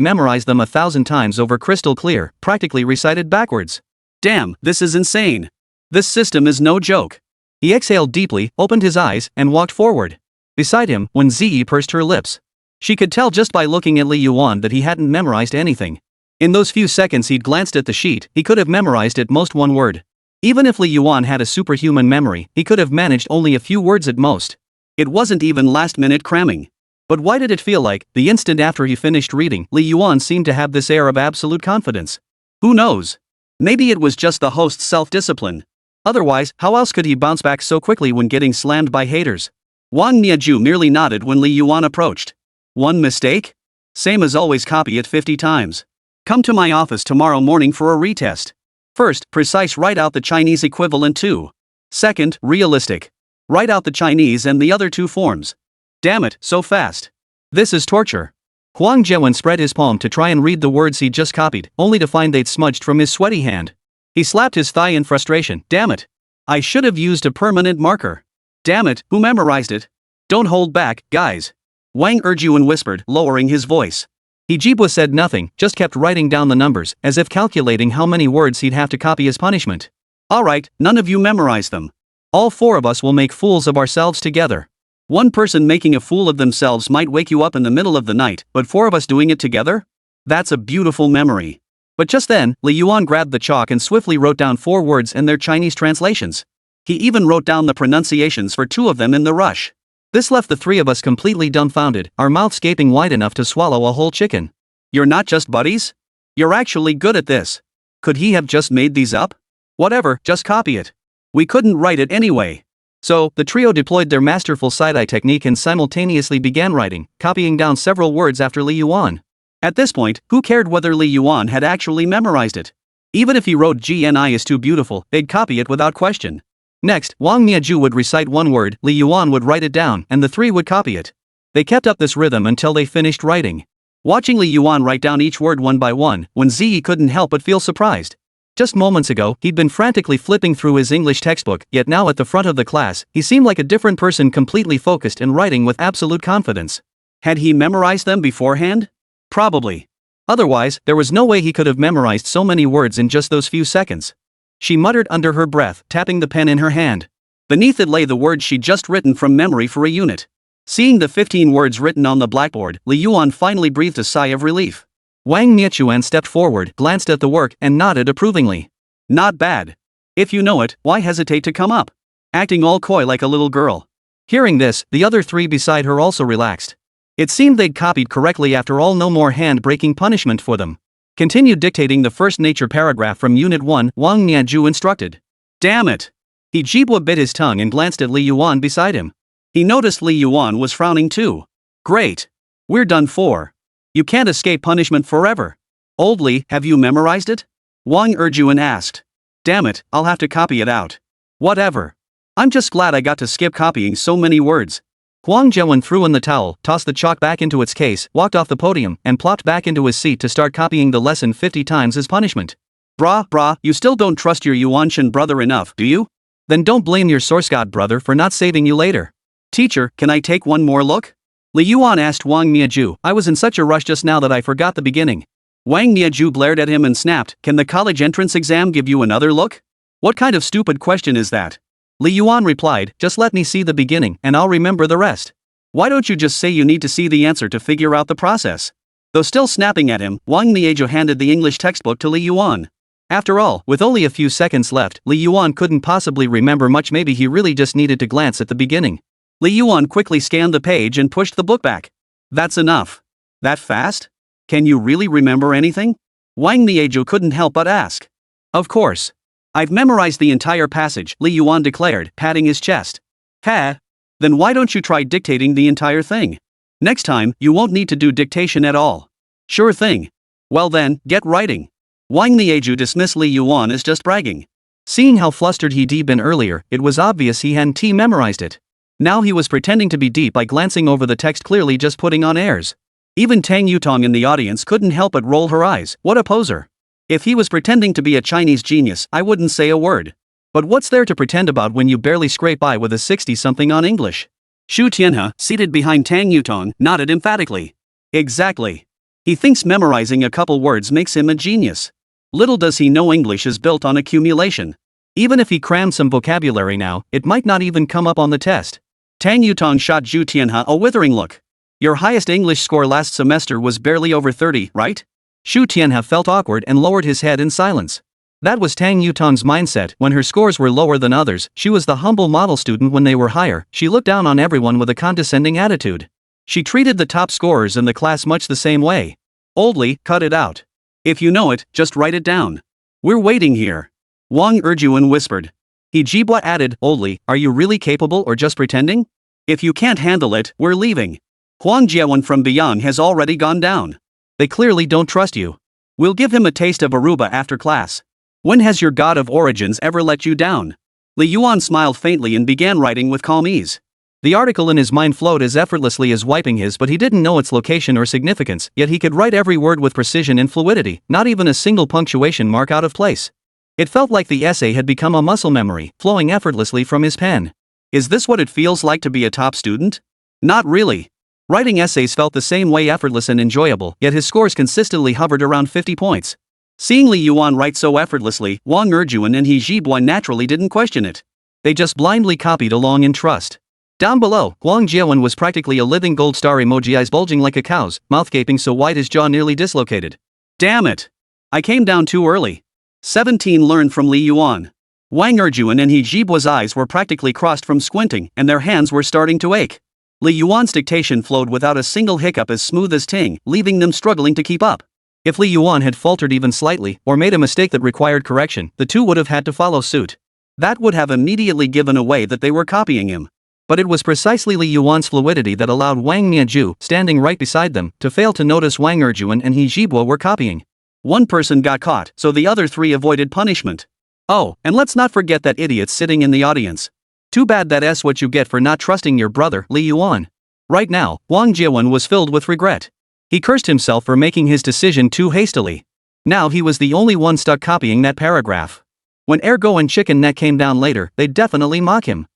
memorized them 1,000 times over, crystal clear, practically recited backwards. Damn, this is insane. This system is no joke. He exhaled deeply, opened his eyes, and walked forward. Beside him, Wēn Zhiyi pursed her lips. She could tell just by looking at Li Yuan that he hadn't memorized anything. In those few seconds he'd glanced at the sheet, he could have memorized at most 1 word. Even if Li Yuan had a superhuman memory, he could have managed only a few words at most. It wasn't even last-minute cramming. But why did it feel like, the instant after he finished reading, Li Yuan seemed to have this air of absolute confidence? Who knows? Maybe it was just the host's self-discipline. Otherwise, how else could he bounce back so quickly when getting slammed by haters? Wang Miaju merely nodded when Li Yuan approached. One mistake? Same as always, copy it 50 times. Come to my office tomorrow morning for a retest. First, precise, write out the Chinese equivalent to. Second, realistic. Write out the Chinese and the other 2 forms. Damn it, so fast. This is torture. Huang Jiawen spread his palm to try and read the words he'd just copied, only to find they'd smudged from his sweaty hand. He slapped his thigh in frustration. Damn it. I should have used a permanent marker. Damn it, who memorized it? Don't hold back, guys. Wang Erjuan whispered, lowering his voice. Hijibwa said nothing, just kept writing down the numbers, as if calculating how many words he'd have to copy as punishment. Alright, none of you memorize them. All 4 of us will make fools of ourselves together. One person making a fool of themselves might wake you up in the middle of the night, but 4 of us doing it together? That's a beautiful memory. But just then, Li Yuan grabbed the chalk and swiftly wrote down 4 words and their Chinese translations. He even wrote down the pronunciations for 2 of them in the rush. This left the 3 of us completely dumbfounded, our mouths gaping wide enough to swallow a whole chicken. You're not just buddies? You're actually good at this. Could he have just made these up? Whatever, just copy it. We couldn't write it anyway. So, the trio deployed their masterful side-eye technique and simultaneously began writing, copying down several words after Li Yuan. At this point, who cared whether Li Yuan had actually memorized it? Even if he wrote "GNI is too beautiful," they'd copy it without question. Next, Wang Miaju would recite one word, Li Yuan would write it down, and the 3 would copy it. They kept up this rhythm until they finished writing. Watching Li Yuan write down each word one by one, Wēn Zhiyi couldn't help but feel surprised. Just moments ago, he'd been frantically flipping through his English textbook, yet now at the front of the class, he seemed like a different person, completely focused and writing with absolute confidence. Had he memorized them beforehand? Probably. Otherwise, there was no way he could have memorized so many words in just those few seconds. She muttered under her breath, tapping the pen in her hand. Beneath it lay the words she'd just written from memory for a unit. Seeing the 15 words written on the blackboard, Li Yuan finally breathed a sigh of relief. Wang Miachuan stepped forward, glanced at the work, and nodded approvingly. Not bad. If you know it, why hesitate to come up? Acting all coy like a little girl. Hearing this, the other 3 beside her also relaxed. It seemed they'd copied correctly after all, no more hand-breaking punishment for them. Continued dictating the first nature paragraph from Unit 1, Wang Miaju instructed. Damn it! He Jibwa bit his tongue and glanced at Li Yuan beside him. He noticed Li Yuan was frowning too. Great. We're done for. You can't escape punishment forever. Old Li, have you memorized it? Wang Zhiyi asked. Damn it, I'll have to copy it out. Whatever. I'm just glad I got to skip copying so many words. Huang Zhewen threw in the towel, tossed the chalk back into its case, walked off the podium, and plopped back into his seat to start copying the lesson 50 times as punishment. Brah, you still don't trust your Yuanshan brother enough, do you? Then don't blame your source god brother for not saving you later. Teacher, can I take one more look? Li Yuan asked Wang Miaju. I was in such a rush just now that I forgot the beginning. Wang Miaju glared at him and snapped, can the college entrance exam give you another look? What kind of stupid question is that? Li Yuan replied, just let me see the beginning, and I'll remember the rest. Why don't you just say you need to see the answer to figure out the process? Though still snapping at him, Wang Miaju handed the English textbook to Li Yuan. After all, with only a few seconds left, Li Yuan couldn't possibly remember much. Maybe he really just needed to glance at the beginning. Li Yuan quickly scanned the page and pushed the book back. That's enough. That fast? Can you really remember anything? Wang Miaju couldn't help but ask. Of course. I've memorized the entire passage, Li Yuan declared, patting his chest. Ha? Then why don't you try dictating the entire thing? Next time, you won't need to do dictation at all. Sure thing. Well then, get writing. Wang Miaju dismissed Li Yuan as just bragging. Seeing how flustered he'd been earlier, it was obvious he hadn't memorized it. Now he was pretending to be deep by glancing over the text, clearly just putting on airs. Even Tang Yutong in the audience couldn't help but roll her eyes. What a poser. If he was pretending to be a Chinese genius, I wouldn't say a word. But what's there to pretend about when you barely scrape by with a 60-something on English? Xu Tianhe, seated behind Tang Yutong, nodded emphatically. Exactly. He thinks memorizing a couple words makes him a genius. Little does he know English is built on accumulation. Even if he crammed some vocabulary now, it might not even come up on the test. Tang Yutong shot Xu Tianhe a withering look. Your highest English score last semester was barely over 30, right? Xu Tianhe felt awkward and lowered his head in silence. That was Tang Yutong's mindset. When her scores were lower than others, she was the humble model student. When they were higher, she looked down on everyone with a condescending attitude. She treated the top scorers in the class much the same way. Old Li, cut it out. If you know it, just write it down. We're waiting here. Wang Zhiyi whispered. He Jibwa added, Old Li, are you really capable or just pretending? If you can't handle it, we're leaving. Huang Jiawen from beyond has already gone down. They clearly don't trust you. We'll give him a taste of Aruba after class. When has your god of origins ever let you down? Li Yuan smiled faintly and began writing with calm ease. The article in his mind flowed as effortlessly as wiping his, but he didn't know its location or significance, yet he could write every word with precision and fluidity, not even a single punctuation mark out of place. It felt like the essay had become a muscle memory, flowing effortlessly from his pen. Is this what it feels like to be a top student? Not really. Writing essays felt the same way, effortless and enjoyable, yet his scores consistently hovered around 50 points. Seeing Li Yuan write so effortlessly, Wang Zhiyi and He Jibwa naturally didn't question it. They just blindly copied along in trust. Down below, Wēn Zhiyi was practically a living gold star emoji, eyes bulging like a cow's, mouth gaping so wide his jaw nearly dislocated. Damn it! I came down too early. 17 learned from Li Yuan. Wēn Zhiyi and He Jibu's eyes were practically crossed from squinting, and their hands were starting to ache. Li Yuan's dictation flowed without a single hiccup, as smooth as ting, leaving them struggling to keep up. If Li Yuan had faltered even slightly, or made a mistake that required correction, the two would have had to follow suit. That would have immediately given away that they were copying him. But it was precisely Li Yuan's fluidity that allowed Wēn Zhiyi, standing right beside them, to fail to notice Wēn Zhiyi and He Jibu were copying. One person got caught, so the other three avoided punishment. Oh, and let's not forget that idiot sitting in the audience. Too bad that's what you get for not trusting your brother, Li Yuan. Right now, Wēn Zhiyi was filled with regret. He cursed himself for making his decision too hastily. Now he was the only one stuck copying that paragraph. When Ergo and Chicken Neck came down later, they'd definitely mock him.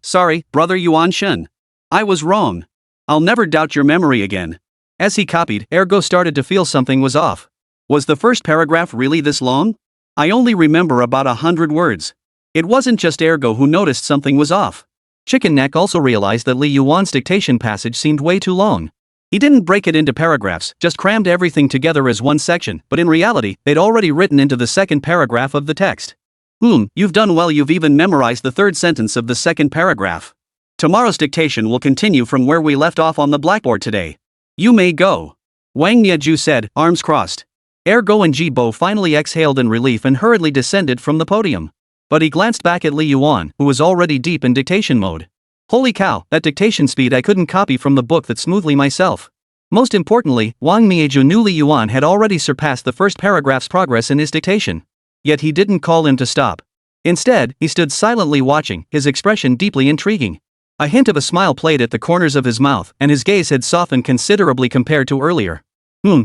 Sorry, brother Yuan Shen. I was wrong. I'll never doubt your memory again. As he copied, Ergo started to feel something was off. Was the first paragraph really this long? I only remember about 100 words. It wasn't just Ergo who noticed something was off. Chicken Neck also realized that Li Yuan's dictation passage seemed way too long. He didn't break it into paragraphs, just crammed everything together as one section, but in reality, they'd already written into the second paragraph of the text. You've done well, you've even memorized the third sentence of the second paragraph. Tomorrow's dictation will continue from where we left off on the blackboard today. You may go. Wēn Zhiyi said, arms crossed. Ergo and Jibo finally exhaled in relief and hurriedly descended from the podium. But he glanced back at Li Yuan, who was already deep in dictation mode. Holy cow, that dictation speed I couldn't copy from the book that smoothly myself. Most importantly, Wēn Zhiyi knew Li Yuan had already surpassed the first paragraph's progress in his dictation. Yet he didn't call him to stop. Instead, he stood silently watching, his expression deeply intriguing. A hint of a smile played at the corners of his mouth, and his gaze had softened considerably compared to earlier.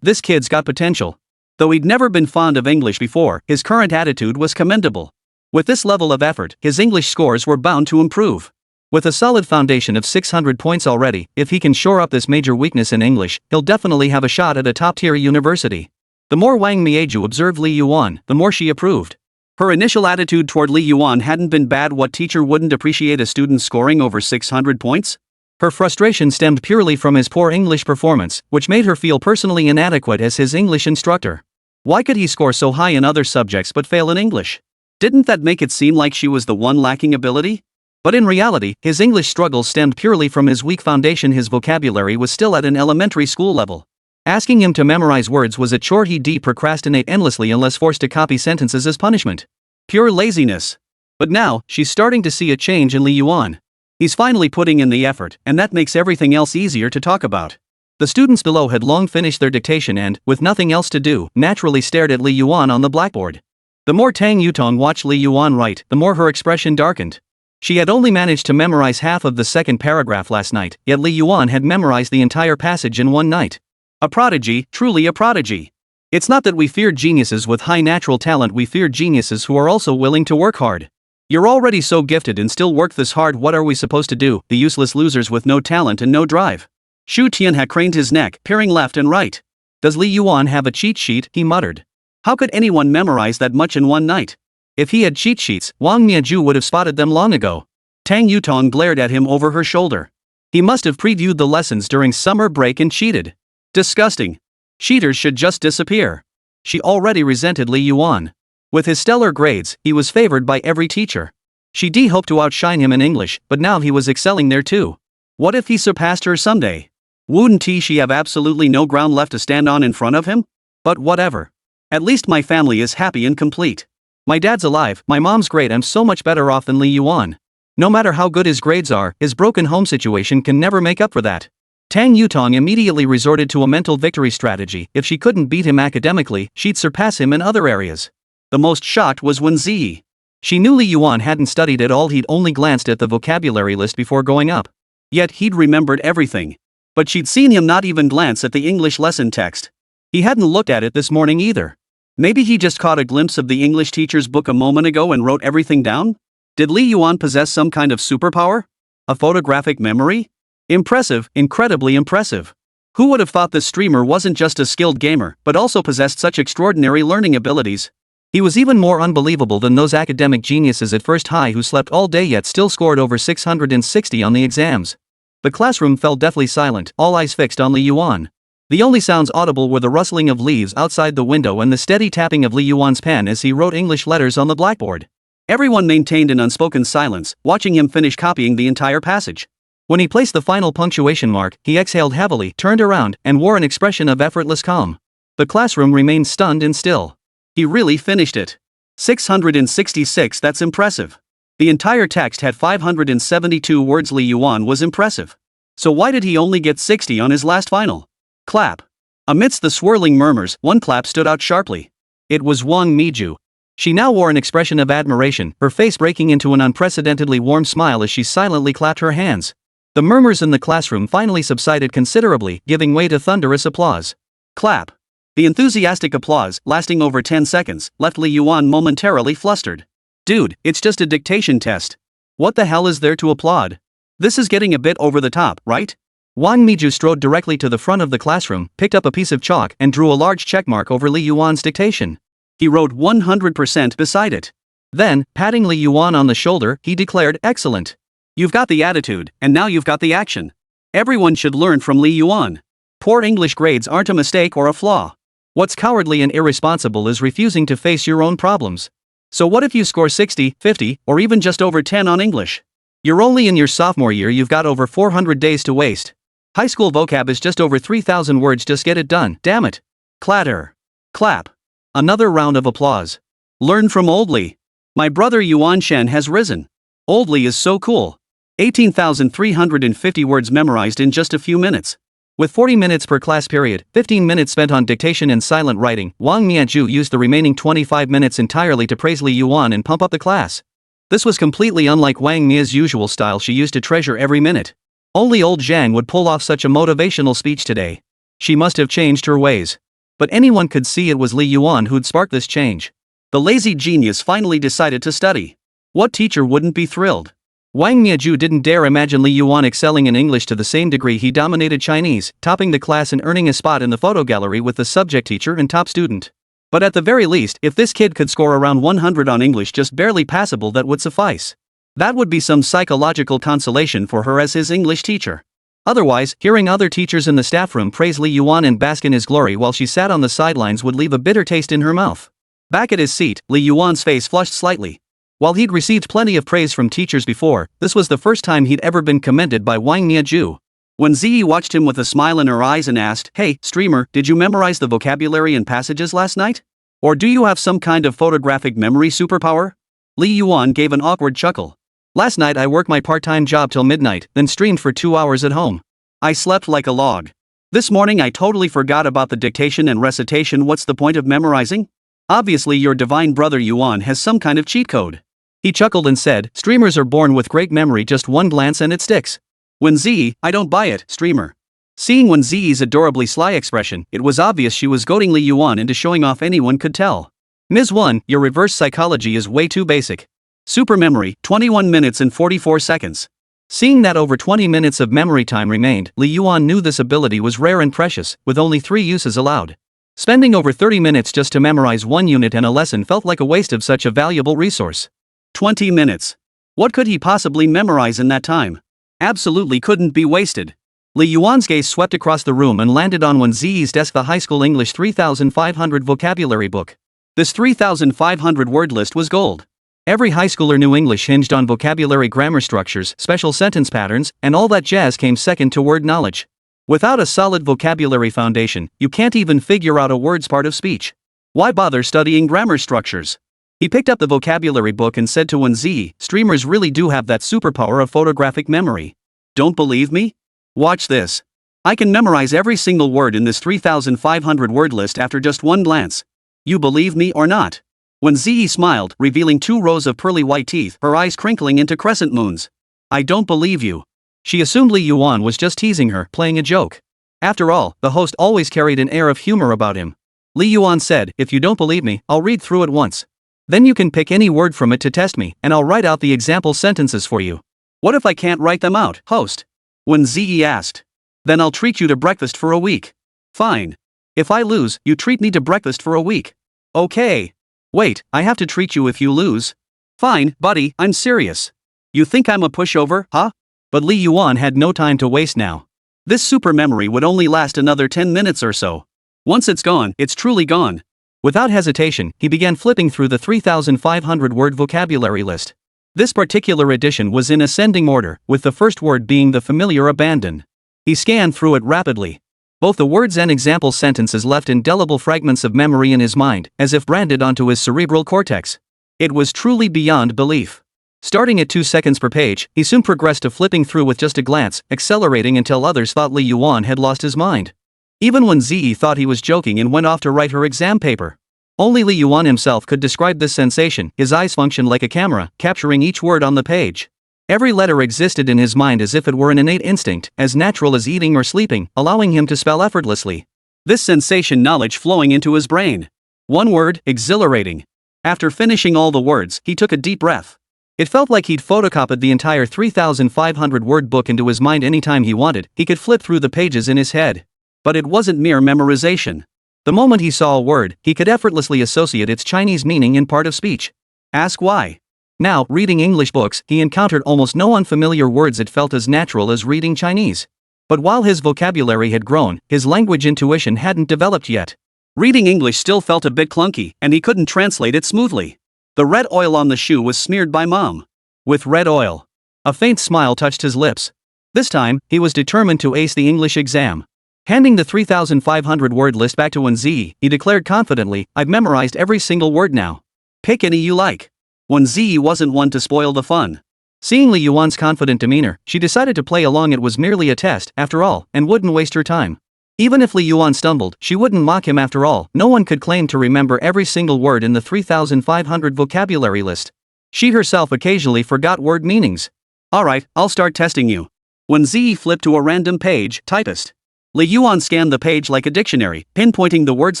This kid's got potential. Though he'd never been fond of English before, his current attitude was commendable. With this level of effort, his English scores were bound to improve. With a solid foundation of 600 points already, if he can shore up this major weakness in English, he'll definitely have a shot at a top-tier university. The more Wēn Zhiyi observed Li Yuan, the more she approved. Her initial attitude toward Li Yuan hadn't been bad. What teacher wouldn't appreciate a student scoring over 600 points? Her frustration stemmed purely from his poor English performance, which made her feel personally inadequate as his English instructor. Why could he score so high in other subjects but fail in English? Didn't that make it seem like she was the one lacking ability? But in reality, his English struggles stemmed purely from his weak foundation. His vocabulary was still at an elementary school level. Asking him to memorize words was a chore he'd procrastinate endlessly unless forced to copy sentences as punishment. Pure laziness. But now, she's starting to see a change in Li Yuan. He's finally putting in the effort, and that makes everything else easier to talk about. The students below had long finished their dictation and, with nothing else to do, naturally stared at Li Yuan on the blackboard. The more Tang Yutong watched Li Yuan write, the more her expression darkened. She had only managed to memorize half of the second paragraph last night, yet Li Yuan had memorized the entire passage in one night. A prodigy, truly a prodigy. It's not that we fear geniuses with high natural talent, we fear geniuses who are also willing to work hard. You're already so gifted and still work this hard, what are we supposed to do, the useless losers with no talent and no drive? Shu Tianhe craned his neck, peering left and right. Does Li Yuan have a cheat sheet, he muttered. How could anyone memorize that much in one night? If he had cheat sheets, Wēn Zhiyi would have spotted them long ago. Tang Yutong glared at him over her shoulder. He must have previewed the lessons during summer break and cheated. Disgusting. Cheaters should just disappear. She already resented Li Yuan. With his stellar grades, he was favored by every teacher. She hoped to outshine him in English, but now he was excelling there too. What if he surpassed her someday? Wouldn't she have absolutely no ground left to stand on in front of him? But whatever. At least my family is happy and complete. My dad's alive, my mom's great, I'm so much better off than Li Yuan. No matter how good his grades are, his broken home situation can never make up for that. Tang Yutong immediately resorted to a mental victory strategy. If she couldn't beat him academically, she'd surpass him in other areas. The most shocked was Wēn Zhiyi. She knew Li Yuan hadn't studied at all, he'd only glanced at the vocabulary list before going up. Yet he'd remembered everything. But she'd seen him not even glance at the English lesson text. He hadn't looked at it this morning either. Maybe he just caught a glimpse of the English teacher's book a moment ago and wrote everything down? Did Li Yuan possess some kind of superpower? A photographic memory? Impressive, incredibly impressive. Who would have thought this streamer wasn't just a skilled gamer, but also possessed such extraordinary learning abilities? He was even more unbelievable than those academic geniuses at first high who slept all day yet still scored over 660 on the exams. The classroom fell deathly silent, all eyes fixed on Li Yuan. The only sounds audible were the rustling of leaves outside the window and the steady tapping of Li Yuan's pen as he wrote English letters on the blackboard. Everyone maintained an unspoken silence, watching him finish copying the entire passage. When he placed the final punctuation mark, he exhaled heavily, turned around, and wore an expression of effortless calm. The classroom remained stunned and still. He really finished it. 666, that's impressive. The entire text had 572 words. Li Yuan was impressive. So why did he only get 60 on his last final? Clap. Amidst the swirling murmurs, one clap stood out sharply. It was Wēn Zhiyi. She now wore an expression of admiration, her face breaking into an unprecedentedly warm smile as she silently clapped her hands. The murmurs in the classroom finally subsided considerably, giving way to thunderous applause. Clap. The enthusiastic applause, lasting over 10 seconds, left Li Yuan momentarily flustered. Dude, it's just a dictation test. What the hell is there to applaud? This is getting a bit over the top, right? Wēn Zhiyi strode directly to the front of the classroom, picked up a piece of chalk, and drew a large checkmark over Li Yuan's dictation. He wrote 100% beside it. Then, patting Li Yuan on the shoulder, he declared, "Excellent. You've got the attitude, and now you've got the action. Everyone should learn from Li Yuan. Poor English grades aren't a mistake or a flaw. What's cowardly and irresponsible is refusing to face your own problems. So what if you score 60, 50, or even just over 10 on English? You're only in your sophomore year, you've got over 400 days to waste. High school vocab is just over 3,000 words, just get it done, damn it." Clatter. Clap. Another round of applause. Learn from Old Li. My brother Yuan Shen has risen. Old Li is so cool. 18,350 words memorized in just a few minutes. With 40 minutes per class period, 15 minutes spent on dictation and silent writing, Wēn Zhiyi used the remaining 25 minutes entirely to praise Li Yuan and pump up the class. This was completely unlike Wēn Zhiyi's usual style. She used to treasure every minute. Only old Zhang would pull off such a motivational speech today. She must have changed her ways. But anyone could see it was Li Yuan who'd sparked this change. The lazy genius finally decided to study. What teacher wouldn't be thrilled? Wēn Zhiyi didn't dare imagine Li Yuan excelling in English to the same degree he dominated Chinese, topping the class and earning a spot in the photo gallery with the subject teacher and top student. But at the very least, if this kid could score around 100 on English, just barely passable, that would suffice. That would be some psychological consolation for her as his English teacher. Otherwise, hearing other teachers in the staff room praise Li Yuan and bask in his glory while she sat on the sidelines would leave a bitter taste in her mouth. Back at his seat, Li Yuan's face flushed slightly. While he'd received plenty of praise from teachers before, this was the first time he'd ever been commended by Wēn Zhiyi. Wēn Zhiyi watched him with a smile in her eyes and asked, "Hey, streamer, did you memorize the vocabulary and passages last night? Or do you have some kind of photographic memory superpower?" Li Yuan gave an awkward chuckle. "Last night I worked my part-time job till midnight, then streamed for 2 hours at home. I slept like a log. This morning I totally forgot about the dictation and recitation. What's the point of memorizing? Obviously your divine brother Yuan has some kind of cheat code." He chuckled and said, "Streamers are born with great memory, just one glance and it sticks." Wēn Zhiyi, "I don't buy it, streamer." Seeing Wēn Zhiyi's adorably sly expression, it was obvious she was goading Li Yuan into showing off. Anyone could tell. "Ms. Wēn, your reverse psychology is way too basic. Super memory, 21 minutes and 44 seconds. Seeing that over 20 minutes of memory time remained, Li Yuan knew this ability was rare and precious, with only 3 uses allowed. Spending over 30 minutes just to memorize one unit and a lesson felt like a waste of such a valuable resource. 20 minutes. What could he possibly memorize in that time? Absolutely couldn't be wasted. Li Yuan's gaze swept across the room and landed on Wēn Zhiyi's desk, the high school English 3500 vocabulary book. This 3,500 word list was gold. Every high schooler knew English hinged on vocabulary, grammar structures, special sentence patterns, and all that jazz came second to word knowledge. Without a solid vocabulary foundation, you can't even figure out a word's part of speech. Why bother studying grammar structures? He picked up the vocabulary book and said to Wēn Zhiyi, "Streamers really do have that superpower of photographic memory. Don't believe me? Watch this. I can memorize every single word in this 3,500 word list after just one glance. You believe me or not?" Wēn Zhiyi smiled, revealing 2 rows of pearly white teeth, her eyes crinkling into crescent moons. "I don't believe you." She assumed Li Yuan was just teasing her, playing a joke. After all, the host always carried an air of humor about him. Li Yuan said, "If you don't believe me, I'll read through it once. Then you can pick any word from it to test me, and I'll write out the example sentences for you." "What if I can't write them out, host?" Wēn Zhiyi asked. "Then I'll treat you to breakfast for a week." "Fine. If I lose, you treat me to breakfast for a week." "Okay." Wait, I have to treat you if you lose. Fine, buddy, I'm serious. You think I'm a pushover, huh? But Li Yuan had no time to waste now. This super memory would only last another 10 minutes or so. Once it's gone, it's truly gone. Without hesitation, he began flipping through the 3,500-word vocabulary list. This particular edition was in ascending order, with the first word being the familiar abandon. He scanned through it rapidly. Both the words and example sentences left indelible fragments of memory in his mind, as if branded onto his cerebral cortex. It was truly beyond belief. Starting at 2 seconds per page, he soon progressed to flipping through with just a glance, accelerating until others thought Li Yuan had lost his mind. Even Wēn Zhiyi thought he was joking and went off to write her exam paper. Only Li Yuan himself could describe this sensation. His eyes functioned like a camera, capturing each word on the page. Every letter existed in his mind as if it were an innate instinct, as natural as eating or sleeping, allowing him to spell effortlessly. This sensation knowledge flowing into his brain. One word, exhilarating. After finishing all the words, he took a deep breath. It felt like he'd photocopied the entire 3,500-word book into his mind anytime he wanted. He could flip through the pages in his head. But it wasn't mere memorization. The moment he saw a word, he could effortlessly associate its Chinese meaning in part of speech. Ask why. Now, reading English books, he encountered almost no unfamiliar words. It felt as natural as reading Chinese. But while his vocabulary had grown, his language intuition hadn't developed yet. Reading English still felt a bit clunky, and he couldn't translate it smoothly. The red oil on the shoe was smeared by Mom. With red oil. A faint smile touched his lips. This time, he was determined to ace the English exam. Handing the 3,500-word list back to Wēn Zhiyi, he declared confidently, "I've memorized every single word now. Pick any you like." Wēn Zhiyi wasn't one to spoil the fun. Seeing Li Yuan's confident demeanor, she decided to play along. It was merely a test, after all, and wouldn't waste her time. Even if Li Yuan stumbled, she wouldn't mock him. After all, no one could claim to remember every single word in the 3,500 vocabulary list. She herself occasionally forgot word meanings. "Alright, I'll start testing you." Wēn Zhiyi flipped to a random page, typist. Li Yuan scanned the page like a dictionary, pinpointing the word's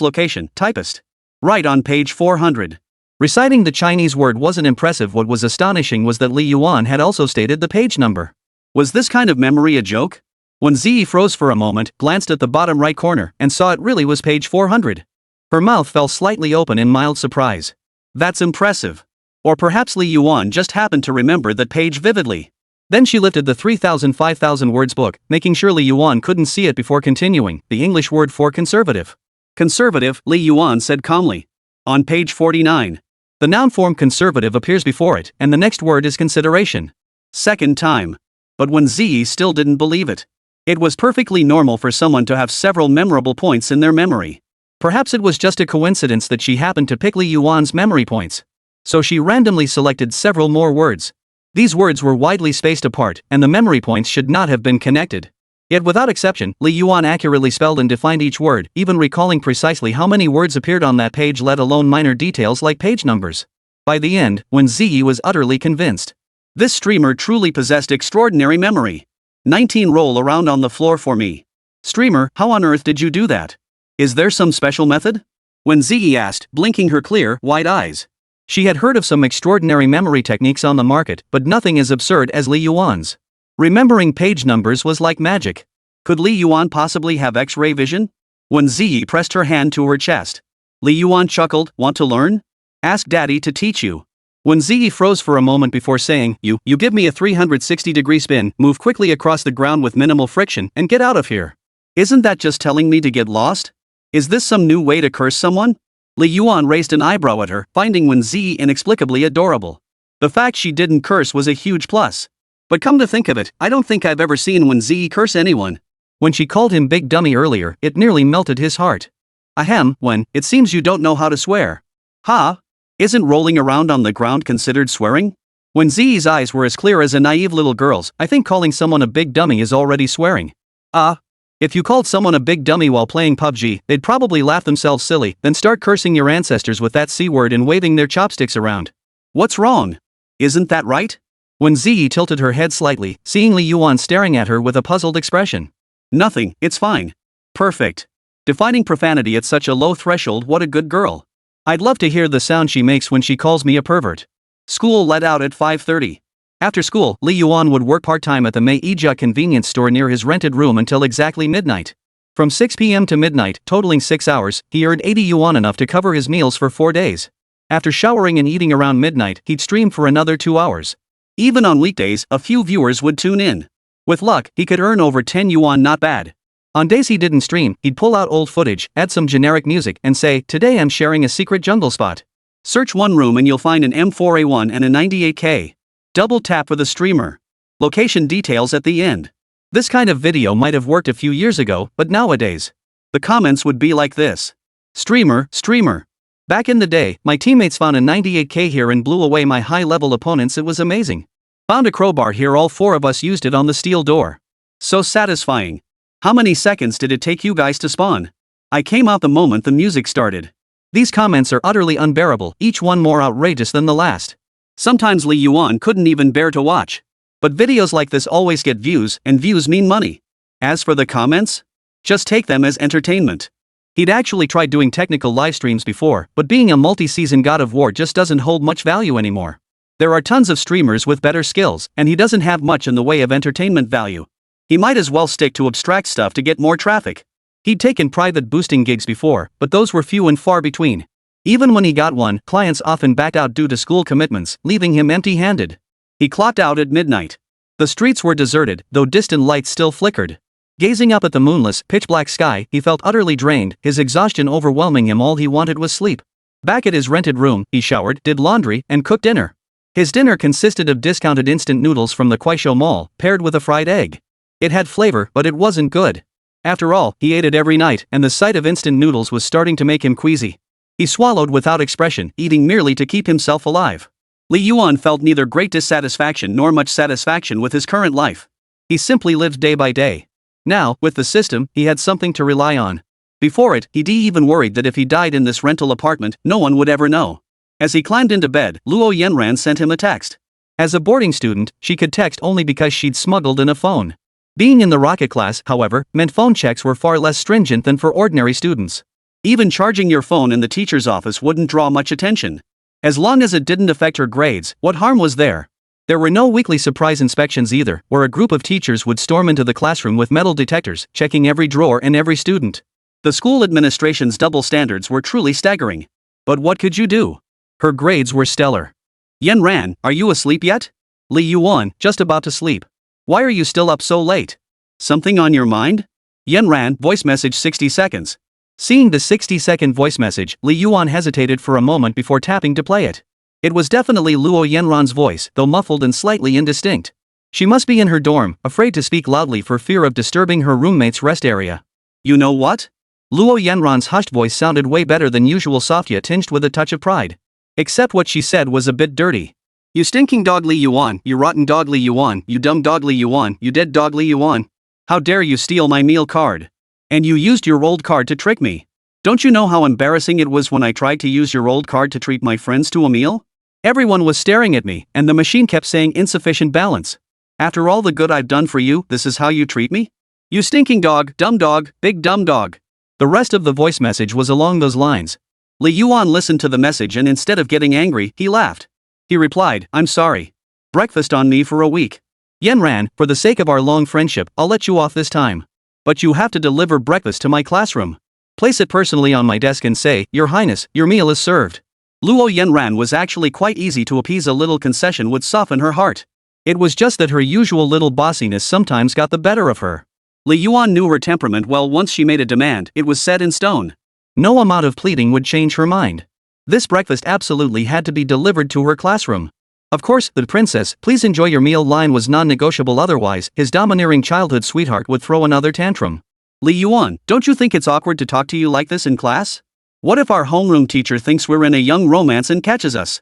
location, typist. Right on page 400. Reciting the Chinese word wasn't impressive. What was astonishing was that Li Yuan had also stated the page number. Was this kind of memory a joke? Wēn Zhiyi froze for a moment, glanced at the bottom right corner, and saw it really was page 400. Her mouth fell slightly open in mild surprise. That's impressive. Or perhaps Li Yuan just happened to remember that page vividly. Then she lifted the 3,000 words book, making sure Li Yuan couldn't see it before continuing. The English word for conservative. Conservative, Li Yuan said calmly. On page 49. The noun form conservative appears before it, and the next word is consideration. Second time. But Wēn Zhiyi still didn't believe it. It was perfectly normal for someone to have several memorable points in their memory. Perhaps it was just a coincidence that she happened to pick Li Yuan's memory points. So she randomly selected several more words. These words were widely spaced apart, and the memory points should not have been connected. Yet without exception, Li Yuan accurately spelled and defined each word, even recalling precisely how many words appeared on that page, let alone minor details like page numbers. By the end, Wēn Zhiyi was utterly convinced. This streamer truly possessed extraordinary memory. 19 roll around on the floor for me. Streamer, how on earth did you do that? Is there some special method? Wēn Zhiyi asked, blinking her clear, white eyes. She had heard of some extraordinary memory techniques on the market, but nothing as absurd as Li Yuan's. Remembering page numbers was like magic. Could Li Yuan possibly have X-ray vision? Wēn Zhiyi pressed her hand to her chest. Li Yuan chuckled, want to learn? Ask Daddy to teach you. Wēn Zhiyi froze for a moment before saying, You give me a 360-degree spin, move quickly across the ground with minimal friction, and get out of here. Isn't that just telling me to get lost? Is this some new way to curse someone? Li Yuan raised an eyebrow at her, finding Wēn Zhiyi inexplicably adorable. The fact she didn't curse was a huge plus. But come to think of it, I don't think I've ever seen Wēn Zhiyi curse anyone. When she called him big dummy earlier, it nearly melted his heart. Ahem, Wēn, it seems you don't know how to swear. Ha? Isn't rolling around on the ground considered swearing? Wēn Zhiyi's eyes were as clear as a naive little girl's. I think calling someone a big dummy is already swearing. If you called someone a big dummy while playing PUBG, they'd probably laugh themselves silly, then start cursing your ancestors with that C word and waving their chopsticks around. What's wrong? Isn't that right? Wēn Zhiyi tilted her head slightly, seeing Li Yuan staring at her with a puzzled expression. Nothing, it's fine. Perfect. Defining profanity at such a low threshold, what a good girl. I'd love to hear the sound she makes when she calls me a pervert. School let out at 5:30. After school, Li Yuan would work part-time at the Meija convenience store near his rented room until exactly midnight. From 6 p.m. to midnight, totaling 6 hours, he earned 80 yuan, enough to cover his meals for 4 days. After showering and eating around midnight, he'd stream for another 2 hours. Even on weekdays, a few viewers would tune in. With luck, he could earn over 10 yuan, not bad. On days he didn't stream, he'd pull out old footage, add some generic music, and say, "Today I'm sharing a secret jungle spot." Search one room and you'll find an M4A1 and a 98K. Double tap for the streamer. Location details at the end. This kind of video might have worked a few years ago, but nowadays, the comments would be like this. Streamer, streamer. Back in the day, my teammates found a 98K here and blew away my high-level opponents. It was amazing. Found a crowbar here, all 4 of us used it on the steel door. So satisfying. How many seconds did it take you guys to spawn? I came out the moment the music started. These comments are utterly unbearable, each one more outrageous than the last. Sometimes Li Yuan couldn't even bear to watch. But videos like this always get views, and views mean money. As for the comments, just take them as entertainment. He'd actually tried doing technical live streams before, but being a multi-season God of War just doesn't hold much value anymore. There are tons of streamers with better skills, and he doesn't have much in the way of entertainment value. He might as well stick to abstract stuff to get more traffic. He'd taken private boosting gigs before, but those were few and far between. Even when he got one, clients often backed out due to school commitments, leaving him empty-handed. He clocked out at midnight. The streets were deserted, though distant lights still flickered. Gazing up at the moonless, pitch-black sky, he felt utterly drained, his exhaustion overwhelming him. All he wanted was sleep. Back at his rented room, he showered, did laundry, and cooked dinner. His dinner consisted of discounted instant noodles from the Kuaishou Mall, paired with a fried egg. It had flavor, but it wasn't good. After all, he ate it every night, and the sight of instant noodles was starting to make him queasy. He swallowed without expression, eating merely to keep himself alive. Li Yuan felt neither great dissatisfaction nor much satisfaction with his current life. He simply lived day by day. Now, with the system, he had something to rely on. Before it, he'd even worried that if he died in this rental apartment, no one would ever know. As he climbed into bed, Luo Yanran sent him a text. As a boarding student, she could text only because she'd smuggled in a phone. Being in the rocket class, however, meant phone checks were far less stringent than for ordinary students. Even charging your phone in the teacher's office wouldn't draw much attention. As long as it didn't affect her grades, what harm was there? There were no weekly surprise inspections either, where a group of teachers would storm into the classroom with metal detectors, checking every drawer and every student. The school administration's double standards were truly staggering. But what could you do? Her grades were stellar. Yanran, are you asleep yet? Li Yuan, just about to sleep. Why are you still up so late? Something on your mind? Yanran, voice message 60 seconds. Seeing the 60-second voice message, Li Yuan hesitated for a moment before tapping to play it. It was definitely Luo Yanran's voice, though muffled and slightly indistinct. She must be in her dorm, afraid to speak loudly for fear of disturbing her roommate's rest area. You know what? Luo Yanran's hushed voice sounded way better than usual, soft yet tinged with a touch of pride. Except what she said was a bit dirty. You stinking dog Li Yuan, you rotten dog Li Yuan, you dumb dog Li Yuan, you dead dog Li Yuan. How dare you steal my meal card? And you used your old card to trick me. Don't you know how embarrassing it was when I tried to use your old card to treat my friends to a meal? Everyone was staring at me, and the machine kept saying insufficient balance. After all the good I've done for you, this is how you treat me? You stinking dog, dumb dog, big dumb dog. The rest of the voice message was along those lines. Li Yuan listened to the message and instead of getting angry, he laughed. He replied, I'm sorry. Breakfast on me for a week. Yanran, for the sake of our long friendship, I'll let you off this time. But you have to deliver breakfast to my classroom. Place it personally on my desk and say, Your Highness, your meal is served. Luo Yanran was actually quite easy to appease. A little concession would soften her heart. It was just that her usual little bossiness sometimes got the better of her. Li Yuan knew her temperament well. Once she made a demand, it was set in stone. No amount of pleading would change her mind. This breakfast absolutely had to be delivered to her classroom. Of course, the princess, please enjoy your meal line was non-negotiable, otherwise, his domineering childhood sweetheart would throw another tantrum. Li Yuan, don't you think it's awkward to talk to you like this in class? What if our homeroom teacher thinks we're in a young romance and catches us?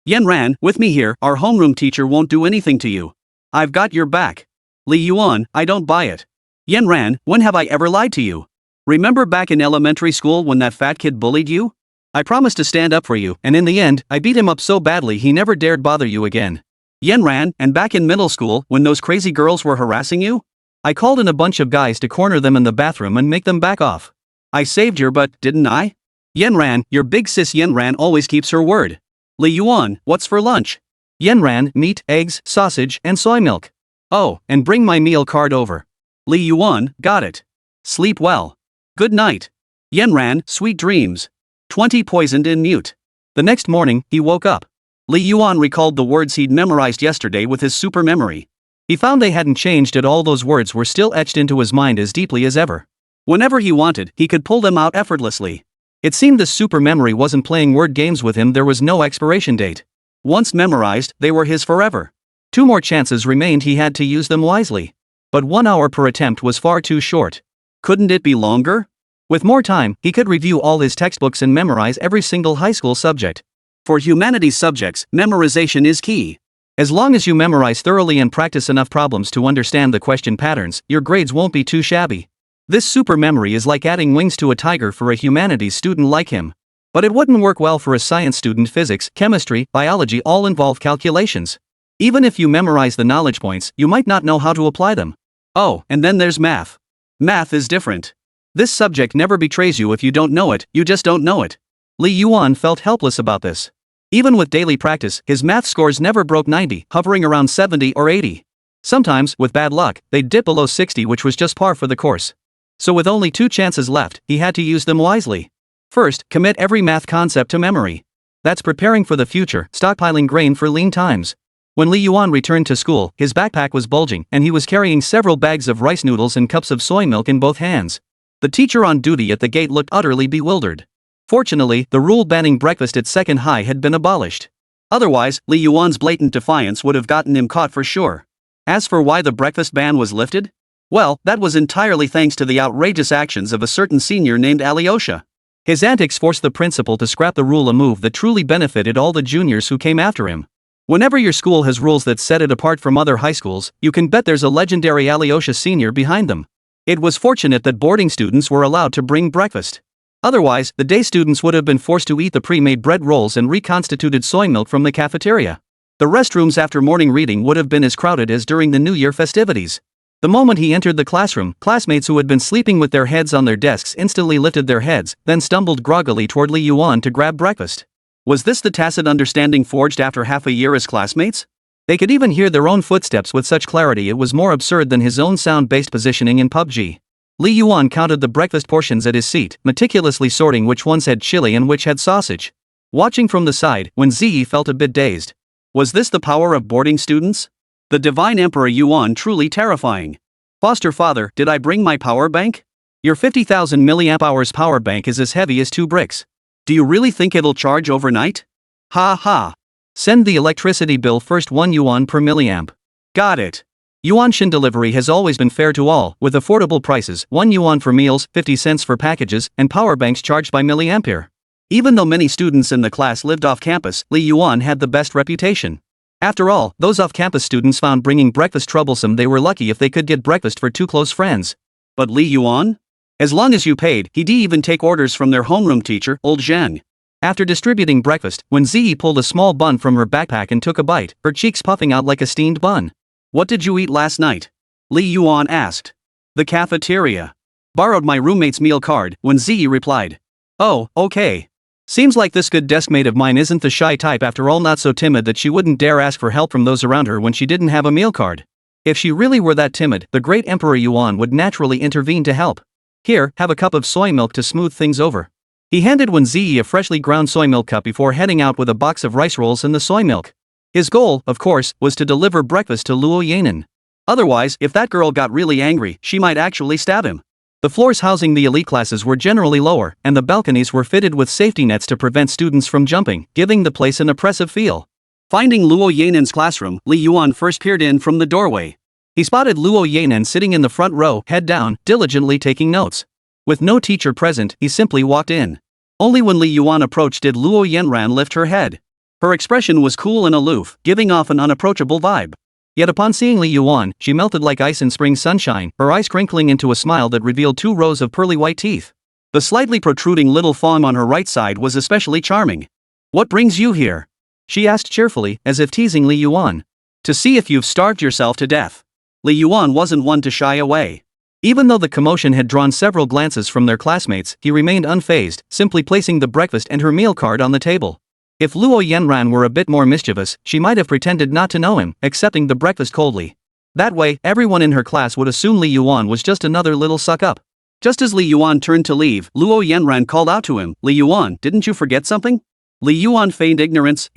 Yanran, with me here, our homeroom teacher won't do anything to you. I've got your back. Li Yuan, I don't buy it. Yanran, when have I ever lied to you? Remember back in elementary school when that fat kid bullied you? I promised to stand up for you, and in the end, I beat him up so badly he never dared bother you again. Yanran, and back in middle school, when those crazy girls were harassing you? I called in a bunch of guys to corner them in the bathroom and make them back off. I saved your butt, didn't I? Yanran, your big sis Yanran always keeps her word. Li Yuan, what's for lunch? Yanran, meat, eggs, sausage, and soy milk. Oh, and bring my meal card over. Li Yuan, got it. Sleep well. Good night. Yanran, sweet dreams. 20 poisoned in mute. The next morning, he woke up. Li Yuan recalled the words he'd memorized yesterday with his super memory. He found they hadn't changed at all. Those words were still etched into his mind as deeply as ever. Whenever he wanted, he could pull them out effortlessly. It seemed this super memory wasn't playing word games with him. There was no expiration date. Once memorized, they were his forever. 2 more chances remained. He had to use them wisely. But 1 hour per attempt was far too short. Couldn't it be longer? With more time, he could review all his textbooks and memorize every single high school subject. For humanities subjects, memorization is key. As long as you memorize thoroughly and practice enough problems to understand the question patterns, your grades won't be too shabby. This super memory is like adding wings to a tiger for a humanities student like him. But it wouldn't work well for a science student. Physics, chemistry, biology all involve calculations. Even if you memorize the knowledge points, you might not know how to apply them. Oh, and then there's math. Math is different. This subject never betrays you. If you don't know it, you just don't know it. Li Yuan felt helpless about this. Even with daily practice, his math scores never broke 90, hovering around 70 or 80. Sometimes, with bad luck, they'd dip below 60, which was just par for the course. So with only 2 chances left, he had to use them wisely. First, commit every math concept to memory. That's preparing for the future, stockpiling grain for lean times. When Li Yuan returned to school, his backpack was bulging, and he was carrying several bags of rice noodles and cups of soy milk in both hands. The teacher on duty at the gate looked utterly bewildered. Fortunately, the rule banning breakfast at second high had been abolished. Otherwise, Li Yuan's blatant defiance would have gotten him caught for sure. As for why the breakfast ban was lifted? Well, that was entirely thanks to the outrageous actions of a certain senior named Alyosha. His antics forced the principal to scrap the rule, a move that truly benefited all the juniors who came after him. Whenever your school has rules that set it apart from other high schools, you can bet there's a legendary Alyosha senior behind them. It was fortunate that boarding students were allowed to bring breakfast. Otherwise, the day students would have been forced to eat the pre-made bread rolls and reconstituted soy milk from the cafeteria. The restrooms after morning reading would have been as crowded as during the New Year festivities. The moment he entered the classroom, classmates who had been sleeping with their heads on their desks instantly lifted their heads, then stumbled groggily toward Li Yuan to grab breakfast. Was this the tacit understanding forged after half a year as classmates? They could even hear their own footsteps with such clarity it was more absurd than his own sound-based positioning in PUBG. Li Yuan counted the breakfast portions at his seat, meticulously sorting which ones had chili and which had sausage. Watching from the side, Wēn Zhiyi felt a bit dazed. Was this the power of boarding students? The divine Emperor Yuan, truly terrifying. Foster father, did I bring my power bank? Your 50,000 mAh power bank is as heavy as 2 bricks. Do you really think it'll charge overnight? Ha ha. Send the electricity bill first, 1 yuan per milliamp. Got it. Yuanshan delivery has always been fair to all, with affordable prices, 1 yuan for meals, 50 cents for packages, and power banks charged by milliampere. Even though many students in the class lived off campus, Li Yuan had the best reputation. After all, those off-campus students found bringing breakfast troublesome. They were lucky if they could get breakfast for 2 close friends. But Li Yuan? As long as you paid, he'd even take orders from their homeroom teacher, old Zhang. After distributing breakfast, Wēn Zhiyi pulled a small bun from her backpack and took a bite, her cheeks puffing out like a steamed bun. What did you eat last night? Li Yuan asked. The cafeteria. Borrowed my roommate's meal card, Wēn Zhiyi replied. Oh, okay. Seems like this good deskmate of mine isn't the shy type after all, not so timid that she wouldn't dare ask for help from those around her when she didn't have a meal card. If she really were that timid, the great Emperor Yuan would naturally intervene to help. Here, have a cup of soy milk to smooth things over. He handed Wēn Zhiyi a freshly ground soy milk cup before heading out with a box of rice rolls and the soy milk. His goal, of course, was to deliver breakfast to Luo Yanan. Otherwise, if that girl got really angry, she might actually stab him. The floors housing the elite classes were generally lower, and the balconies were fitted with safety nets to prevent students from jumping, giving the place an oppressive feel. Finding Luo Yanan's classroom, Li Yuan first peered in from the doorway. He spotted Luo Yanan sitting in the front row, head down, diligently taking notes. With no teacher present, he simply walked in. Only when Li Yuan approached did Luo Yanran lift her head. Her expression was cool and aloof, giving off an unapproachable vibe. Yet upon seeing Li Yuan, she melted like ice in spring sunshine, her eyes crinkling into a smile that revealed 2 rows of pearly white teeth. The slightly protruding little fawn on her right side was especially charming. What brings you here? She asked cheerfully, as if teasing Li Yuan. To see if you've starved yourself to death. Li Yuan wasn't one to shy away. Even though the commotion had drawn several glances from their classmates, he remained unfazed, simply placing the breakfast and her meal card on the table. If Luo Yanran were a bit more mischievous, she might have pretended not to know him, accepting the breakfast coldly. That way, everyone in her class would assume Li Yuan was just another little suck-up. Just as Li Yuan turned to leave, Luo Yanran called out to him, Li Yuan, didn't you forget something? Li Yuan feigned ignorance,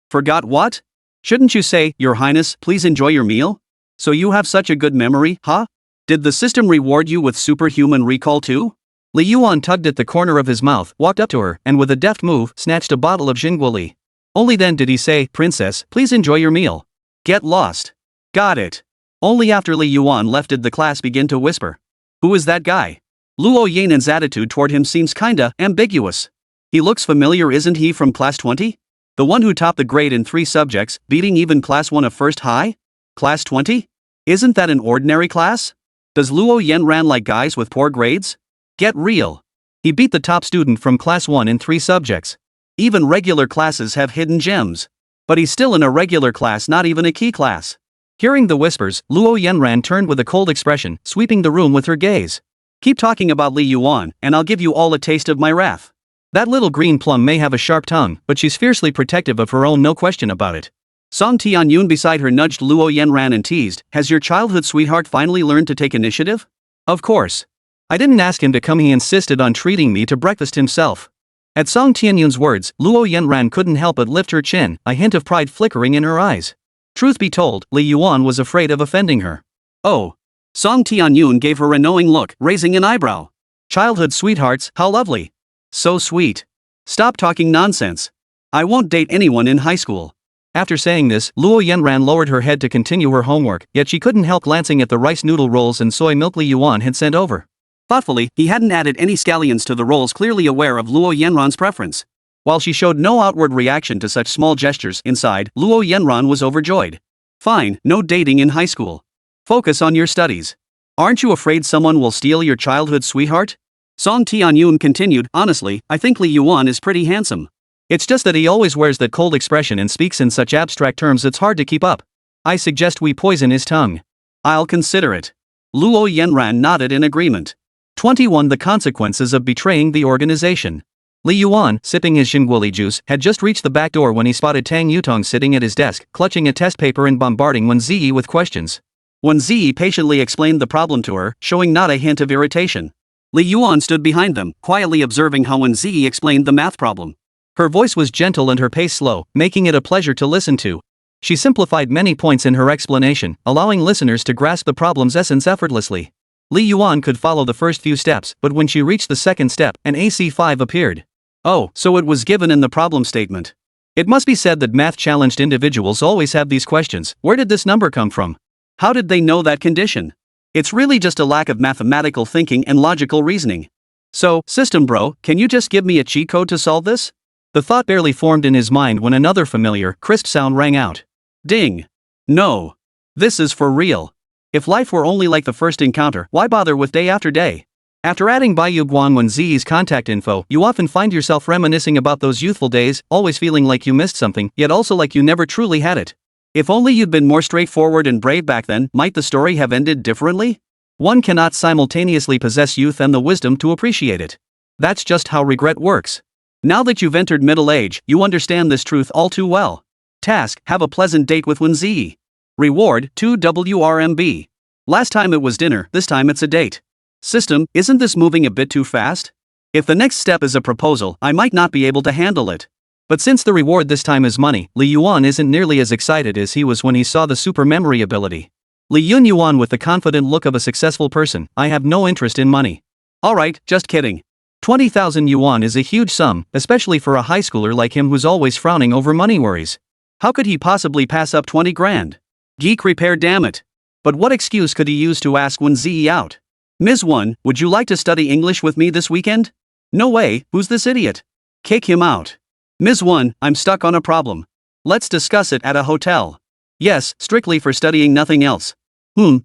Forgot what? Shouldn't you say, Your Highness, please enjoy your meal? So you have such a good memory, huh? Did the system reward you with superhuman recall too? Li Yuan tugged at the corner of his mouth, walked up to her, and with a deft move, snatched a bottle of Jingguoli. Only then did he say, Princess, please enjoy your meal. Get lost. Got it. Only after Li Yuan left did the class begin to whisper. Who is that guy? Luo Yanan's attitude toward him seems kinda ambiguous. He looks familiar, isn't he, from class 20? The one who topped the grade in 3 subjects, beating even class 1 of first high? Class 20? Isn't that an ordinary class? Does Luo Yan ran like guys with poor grades? Get real. He beat the top student from class 1 in 3 subjects. Even regular classes have hidden gems. But he's still in a regular class, not even a key class. Hearing the whispers, Luo Yanran turned with a cold expression, sweeping the room with her gaze. Keep talking about Li Yuan, and I'll give you all a taste of my wrath. That little green plum may have a sharp tongue, but she's fiercely protective of her own, no question about it. Song Tianyun beside her nudged Luo Yanran and teased, Has your childhood sweetheart finally learned to take initiative? Of course. I didn't ask him to come, he insisted on treating me to breakfast himself. At Song Tianyun's words, Luo Yanran couldn't help but lift her chin, a hint of pride flickering in her eyes. Truth be told, Li Yuan was afraid of offending her. Oh. Song Tianyun gave her a knowing look, raising an eyebrow. Childhood sweethearts, how lovely. So sweet. Stop talking nonsense. I won't date anyone in high school. After saying this, Luo Yanran lowered her head to continue her homework, yet she couldn't help glancing at the rice noodle rolls and soy milk Li Yuan had sent over. Thoughtfully, he hadn't added any scallions to the rolls, clearly aware of Luo Yanran's preference. While she showed no outward reaction to such small gestures, inside, Luo Yanran was overjoyed. Fine, no dating in high school. Focus on your studies. Aren't you afraid someone will steal your childhood sweetheart? Song Tianyun continued, Honestly, I think Li Yuan is pretty handsome. It's just that he always wears that cold expression and speaks in such abstract terms it's hard to keep up. I suggest we poison his tongue. I'll consider it. Luo Yanran nodded in agreement. 21 The consequences of betraying the organization. Li Yuan, sipping his Jingguoli juice, had just reached the back door when he spotted Tang Yutong sitting at his desk, clutching a test paper and bombarding Wēn Zhiyi with questions. Wēn Zhiyi patiently explained the problem to her, showing not a hint of irritation. Li Yuan stood behind them, quietly observing how Wēn Zhiyi explained the math problem. Her voice was gentle and her pace slow, making it a pleasure to listen to. She simplified many points in her explanation, allowing listeners to grasp the problem's essence effortlessly. Li Yuan could follow the first few steps, but when she reached the second step, an AC5 appeared. Oh, so it was given in the problem statement. It must be said that math-challenged individuals always have these questions. Where did this number come from? How did they know that condition? It's really just a lack of mathematical thinking and logical reasoning. So, system bro, can you just give me a cheat code to solve this? The thought barely formed in his mind when another familiar, crisp sound rang out. Ding. No. This is for real. If life were only like the first encounter, why bother with day after day? After adding Baiyu Guan Wēn Zhiyi's contact info, you often find yourself reminiscing about those youthful days, always feeling like you missed something, yet also like you never truly had it. If only you'd been more straightforward and brave back then, might the story have ended differently? One cannot simultaneously possess youth and the wisdom to appreciate it. That's just how regret works. Now that you've entered middle age, you understand this truth all too well. Task: have a pleasant date with Wēn Zhiyi. Reward: 2 WRMB. Last time it was dinner, this time it's a date. System: isn't this moving a bit too fast? If the next step is a proposal, I might not be able to handle it. But since the reward this time is money, Li Yuan isn't nearly as excited as he was when he saw the super memory ability. Li Yuan with the confident look of a successful person, I have no interest in money. Alright, just kidding. 20,000 yuan is a huge sum, especially for a high schooler like him who's always frowning over money worries. How could he possibly pass up 20 grand? Geek repair, damn it. But what excuse could he use to ask Wēn Zhiyi out? Ms. Wēn, would you like to study English with me this weekend? No way, who's this idiot? Kick him out. Ms. Wēn, I'm stuck on a problem. Let's discuss it at a hotel. Yes, strictly for studying, nothing else.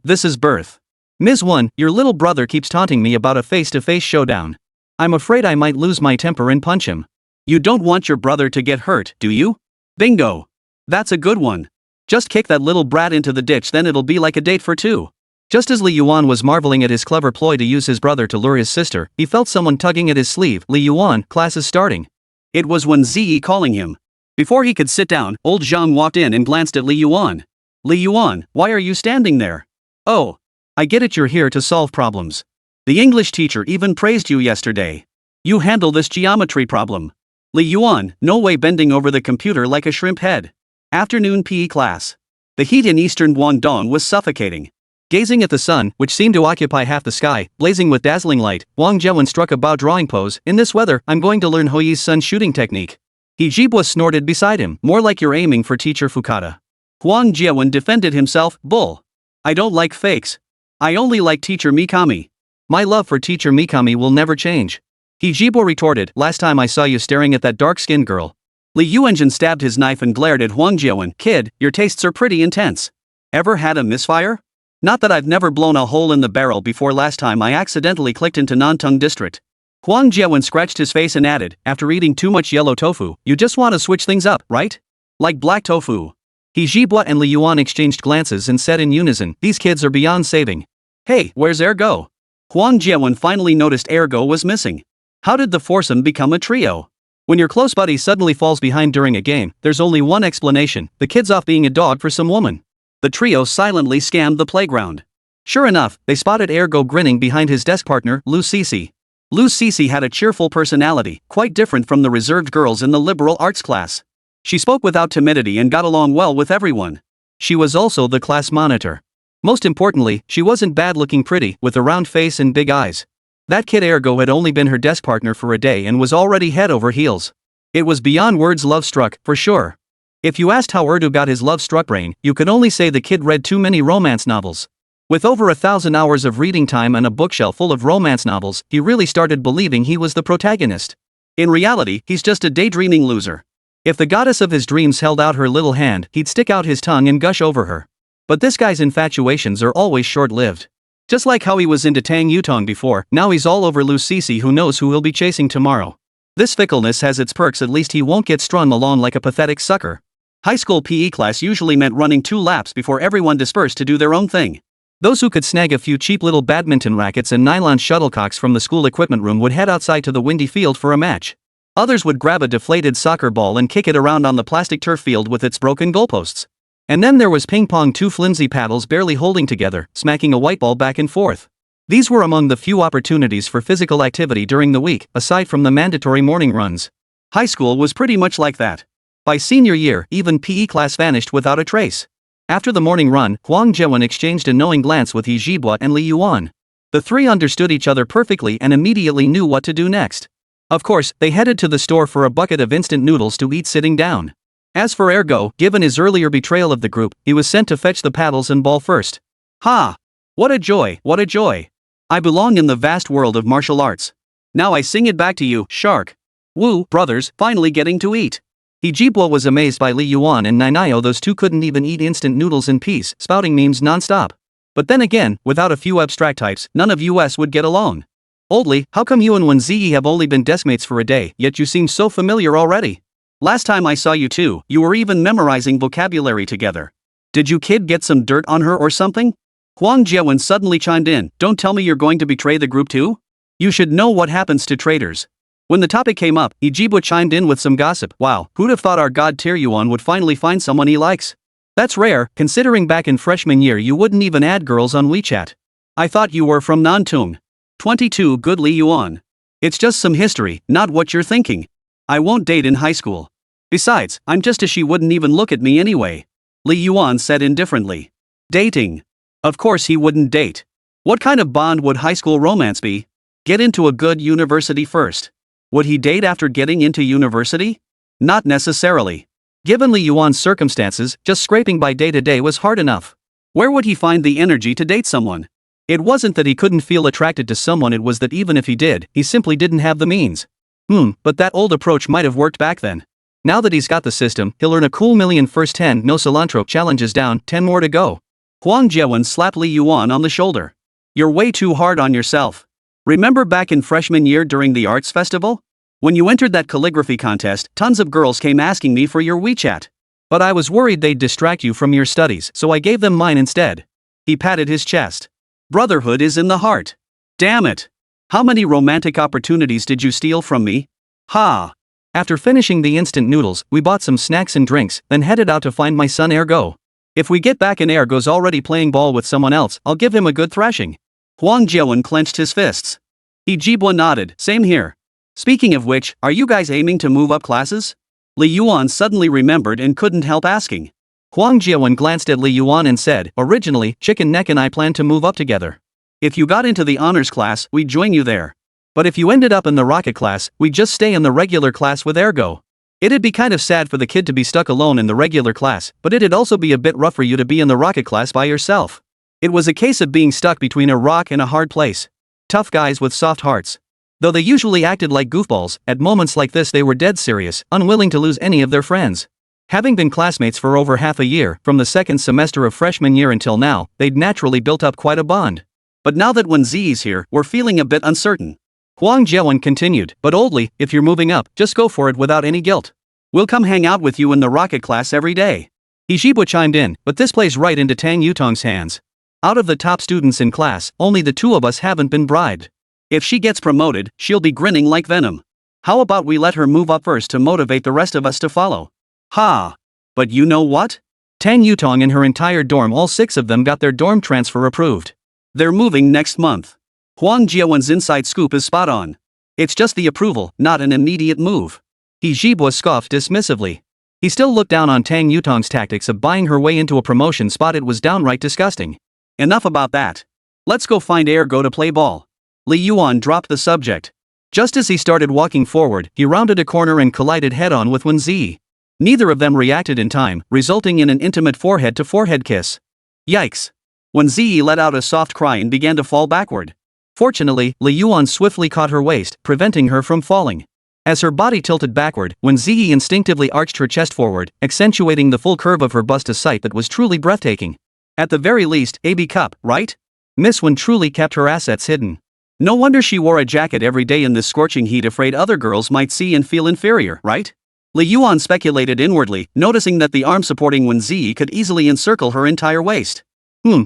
This is birth. Ms. Wēn, your little brother keeps taunting me about a face-to-face showdown. I'm afraid I might lose my temper and punch him. You don't want your brother to get hurt, do you? Bingo. That's a good one. Just kick that little brat into the ditch, then it'll be like a date for two. Just as Li Yuan was marveling at his clever ploy to use his brother to lure his sister, he felt someone tugging at his sleeve. Li Yuan, class is starting. It was Wēn Zhiyi calling him. Before he could sit down, old Zhang walked in and glanced at Li Yuan. Li Yuan, why are you standing there? Oh. I get it, you're here to solve problems. The English teacher even praised you yesterday. You handle this geometry problem. Li Yuan, no way, bending over the computer like a shrimp head. Afternoon PE class. The heat in eastern Guangdong was suffocating. Gazing at the sun, which seemed to occupy half the sky, blazing with dazzling light, Wang Zhiyi struck a bow drawing pose. In this weather, I'm going to learn Hoyi's sun shooting technique. He Jibwa snorted beside him, more like you're aiming for teacher Fukada. Wang Zhiyi defended himself, bull. I don't like fakes. I only like teacher Mikami. My love for teacher Mikami will never change. He Jibwa retorted, last time I saw you staring at that dark-skinned girl. Li Yuan stabbed his knife and glared at Wang Zhiyi. Kid, your tastes are pretty intense. Ever had a misfire? Not that I've never blown a hole in the barrel before. Last time I accidentally clicked into Nantong district. Wang Zhiyi scratched his face and added, after eating too much yellow tofu, you just want to switch things up, right? Like black tofu. He Jibwa and Li Yuan exchanged glances and said in unison, these kids are beyond saving. Hey, where's Ergo? Wang Zhiyi finally noticed Ergo was missing. How did the foursome become a trio? When your close buddy suddenly falls behind during a game, there's only one explanation, the kid's off being a dog for some woman. The trio silently scanned the playground. Sure enough, they spotted Ergo grinning behind his desk partner, Lu Cece. Lu Cece had a cheerful personality, quite different from the reserved girls in the liberal arts class. She spoke without timidity and got along well with everyone. She was also the class monitor. Most importantly, she wasn't bad-looking pretty, with a round face and big eyes. That kid Ergo had only been her desk partner for a day and was already head over heels. It was beyond words love-struck, for sure. If you asked how Erdo got his love-struck brain, you could only say the kid read too many romance novels. With over 1,000 hours of reading time and a bookshelf full of romance novels, he really started believing he was the protagonist. In reality, he's just a daydreaming loser. If the goddess of his dreams held out her little hand, he'd stick out his tongue and gush over her. But this guy's infatuations are always short-lived. Just like how he was into Tang Yutong before, now he's all over Lu Cece, who knows who he'll be chasing tomorrow. This fickleness has its perks, at least he won't get strung along like a pathetic sucker. High school PE class usually meant running 2 laps before everyone dispersed to do their own thing. Those who could snag a few cheap little badminton rackets and nylon shuttlecocks from the school equipment room would head outside to the windy field for a match. Others would grab a deflated soccer ball and kick it around on the plastic turf field with its broken goalposts. And then there was ping pong, 2 flimsy paddles barely holding together, smacking a white ball back and forth. These were among the few opportunities for physical activity during the week, aside from the mandatory morning runs. High school was pretty much like that. By senior year, even PE class vanished without a trace. After the morning run, Wang Zhiyi exchanged a knowing glance with He Jibwa and Li Yuan. The three understood each other perfectly and immediately knew what to do next. Of course, they headed to the store for a bucket of instant noodles to eat sitting down. As for Ergo, given his earlier betrayal of the group, he was sent to fetch the paddles and ball first. Ha! What a joy, what a joy! I belong in the vast world of martial arts. Now I sing it back to you, shark. Woo, brothers, finally getting to eat. He Jibwa was amazed by Li Yuan and Ninayo. Those two couldn't even eat instant noodles in peace, spouting memes non-stop. But then again, without a few abstract types, none of us would get along. Oldly, how come you and Wēn Zhiyi have only been deskmates for a day, yet you seem so familiar already? Last time I saw you two, you were even memorizing vocabulary together. Did you kid get some dirt on her or something? Wang Zhiyi suddenly chimed in, don't tell me you're going to betray the group too? You should know what happens to traitors. When the topic came up, Ijibwa chimed in with some gossip. Wow, who'd have thought our god Tier Yuan would finally find someone he likes? That's rare, considering back in freshman year you wouldn't even add girls on WeChat. I thought you were from Nantong. 22 good Li Yuan. It's just some history, not what you're thinking. I won't date in high school. Besides, I'm just a she wouldn't even look at me anyway. Li Yuan said indifferently. Dating. Of course he wouldn't date. What kind of bond would high school romance be? Get into a good university first. Would he date after getting into university? Not necessarily. Given Li Yuan's circumstances, just scraping by day to day was hard enough. Where would he find the energy to date someone? It wasn't that he couldn't feel attracted to someone, it was that even if he did, he simply didn't have the means. But that old approach might have worked back then. Now that he's got the system, he'll earn a cool million first 10 mil cilantro challenges down, 10 more to go. Wang Zhiyi slapped Li Yuan on the shoulder. You're way too hard on yourself. Remember back in freshman year during the arts festival? When you entered that calligraphy contest, tons of girls came asking me for your WeChat. But I was worried they'd distract you from your studies, so I gave them mine instead. He patted his chest. Brotherhood is in the heart. Damn it. How many romantic opportunities did you steal from me? Ha! After finishing the instant noodles, we bought some snacks and drinks, then headed out to find my son Ergo. If we get back and Ergo's already playing ball with someone else, I'll give him a good thrashing. Wang Zhiyi clenched his fists. He Jibwa nodded, same here. Speaking of which, are you guys aiming to move up classes? Li Yuan suddenly remembered and couldn't help asking. Wēn Zhiyi glanced at Li Yuan and said, originally, Chicken Neck and I planned to move up together. If you got into the honors class, we'd join you there. But if you ended up in the rocket class, we'd just stay in the regular class with Ergo. It'd be kind of sad for the kid to be stuck alone in the regular class, but it'd also be a bit rough for you to be in the rocket class by yourself. It was a case of being stuck between a rock and a hard place. Tough guys with soft hearts. Though they usually acted like goofballs, at moments like this they were dead serious, unwilling to lose any of their friends. Having been classmates for over half a year, from the second semester of freshman year until now, they'd naturally built up quite a bond. But now that Wēn Zhiyi's here, we're feeling a bit uncertain. Wēn Zhiyi continued, but oldly, if you're moving up, just go for it without any guilt. We'll come hang out with you in the rocket class every day. Li Yuan chimed in, but this plays right into Tang Yutong's hands. Out of the top students in class, only the two of us haven't been bribed. If she gets promoted, she'll be grinning like venom. How about we let her move up first to motivate the rest of us to follow? Ha! But you know what? Tang Yutong and her entire dorm, all 6 of them, got their dorm transfer approved. They're moving next month. Wēn Zhiyi's inside scoop is spot on. It's just the approval, not an immediate move. Li Yuan scoffed dismissively. He still looked down on Tang Yutong's tactics of buying her way into a promotion spot. It was downright disgusting. Enough about that. Let's go find Ergo to play ball. Li Yuan dropped the subject. Just as he started walking forward, he rounded a corner and collided head-on with Wēn Zhiyi. Neither of them reacted in time, resulting in an intimate forehead-to-forehead kiss. Yikes! Wēn Zhiyi let out a soft cry and began to fall backward. Fortunately, Li Yuan swiftly caught her waist, preventing her from falling. As her body tilted backward, Wēn Zhiyi instinctively arched her chest forward, accentuating the full curve of her bust, a sight that was truly breathtaking. At the very least, a B cup, right? Miss Wēn truly kept her assets hidden. No wonder she wore a jacket every day in this scorching heat, afraid other girls might see and feel inferior, right? Li Yuan speculated inwardly, noticing that the arm supporting Wēn Zhiyi could easily encircle her entire waist.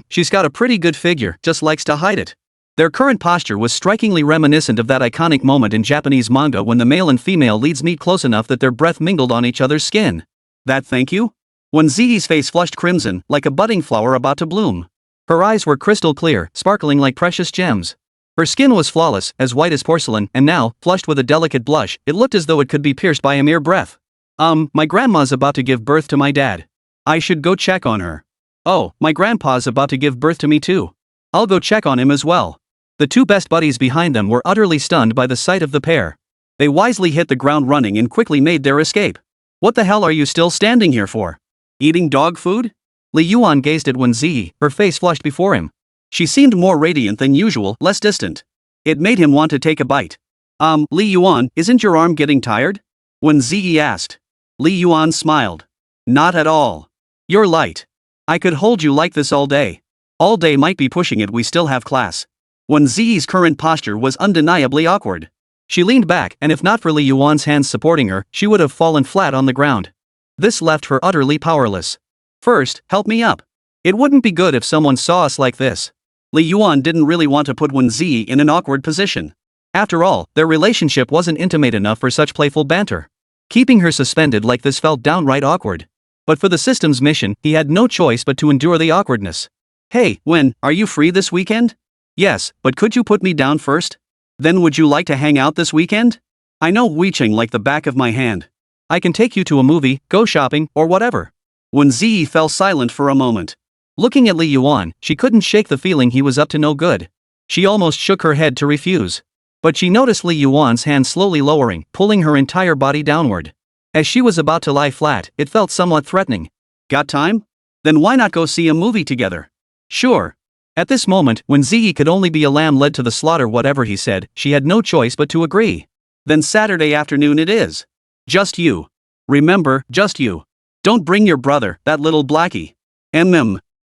She's got a pretty good figure, just likes to hide it. Their current posture was strikingly reminiscent of that iconic moment in Japanese manga when the male and female leads meet close enough that their breath mingled on each other's skin. That thank you? Wēn Zhiyi's face flushed crimson, like a budding flower about to bloom. Her eyes were crystal clear, sparkling like precious gems. Her skin was flawless, as white as porcelain, and now, flushed with a delicate blush, it looked as though it could be pierced by a mere breath. My grandma's about to give birth to my dad. I should go check on her. Oh, my grandpa's about to give birth to me too. I'll go check on him as well. The 2 best buddies behind them were utterly stunned by the sight of the pair. They wisely hit the ground running and quickly made their escape. What the hell are you still standing here for? Eating dog food? Li Yuan gazed at Wēn Zhiyi, her face flushed before him. She seemed more radiant than usual, less distant. It made him want to take a bite. Li Yuan, isn't your arm getting tired? Wēn Zhiyi asked. Li Yuan smiled. Not at all. You're light. I could hold you like this all day. All day might be pushing it, we still have class. Wēn Zhiyi's current posture was undeniably awkward. She leaned back, and if not for Li Yuan's hands supporting her, she would have fallen flat on the ground. This left her utterly powerless. First, help me up. It wouldn't be good if someone saw us like this. Li Yuan didn't really want to put Wēn Zhiyi in an awkward position. After all, their relationship wasn't intimate enough for such playful banter. Keeping her suspended like this felt downright awkward. But for the system's mission, he had no choice but to endure the awkwardness. Hey, Wēn, are you free this weekend? Yes, but could you put me down first? Then would you like to hang out this weekend? I know Weiqing like the back of my hand. I can take you to a movie, go shopping, or whatever. Wēn Zhiyi fell silent for a moment. Looking at Li Yuan, she couldn't shake the feeling he was up to no good. She almost shook her head to refuse. But she noticed Li Yuan's hand slowly lowering, pulling her entire body downward. As she was about to lie flat, it felt somewhat threatening. Got time? Then why not go see a movie together? Sure. At this moment, Wēn Zhiyi could only be a lamb led to the slaughter. Whatever he said, she had no choice but to agree. Then Saturday afternoon it is. Just you. Remember, just you. Don't bring your brother, that little blackie.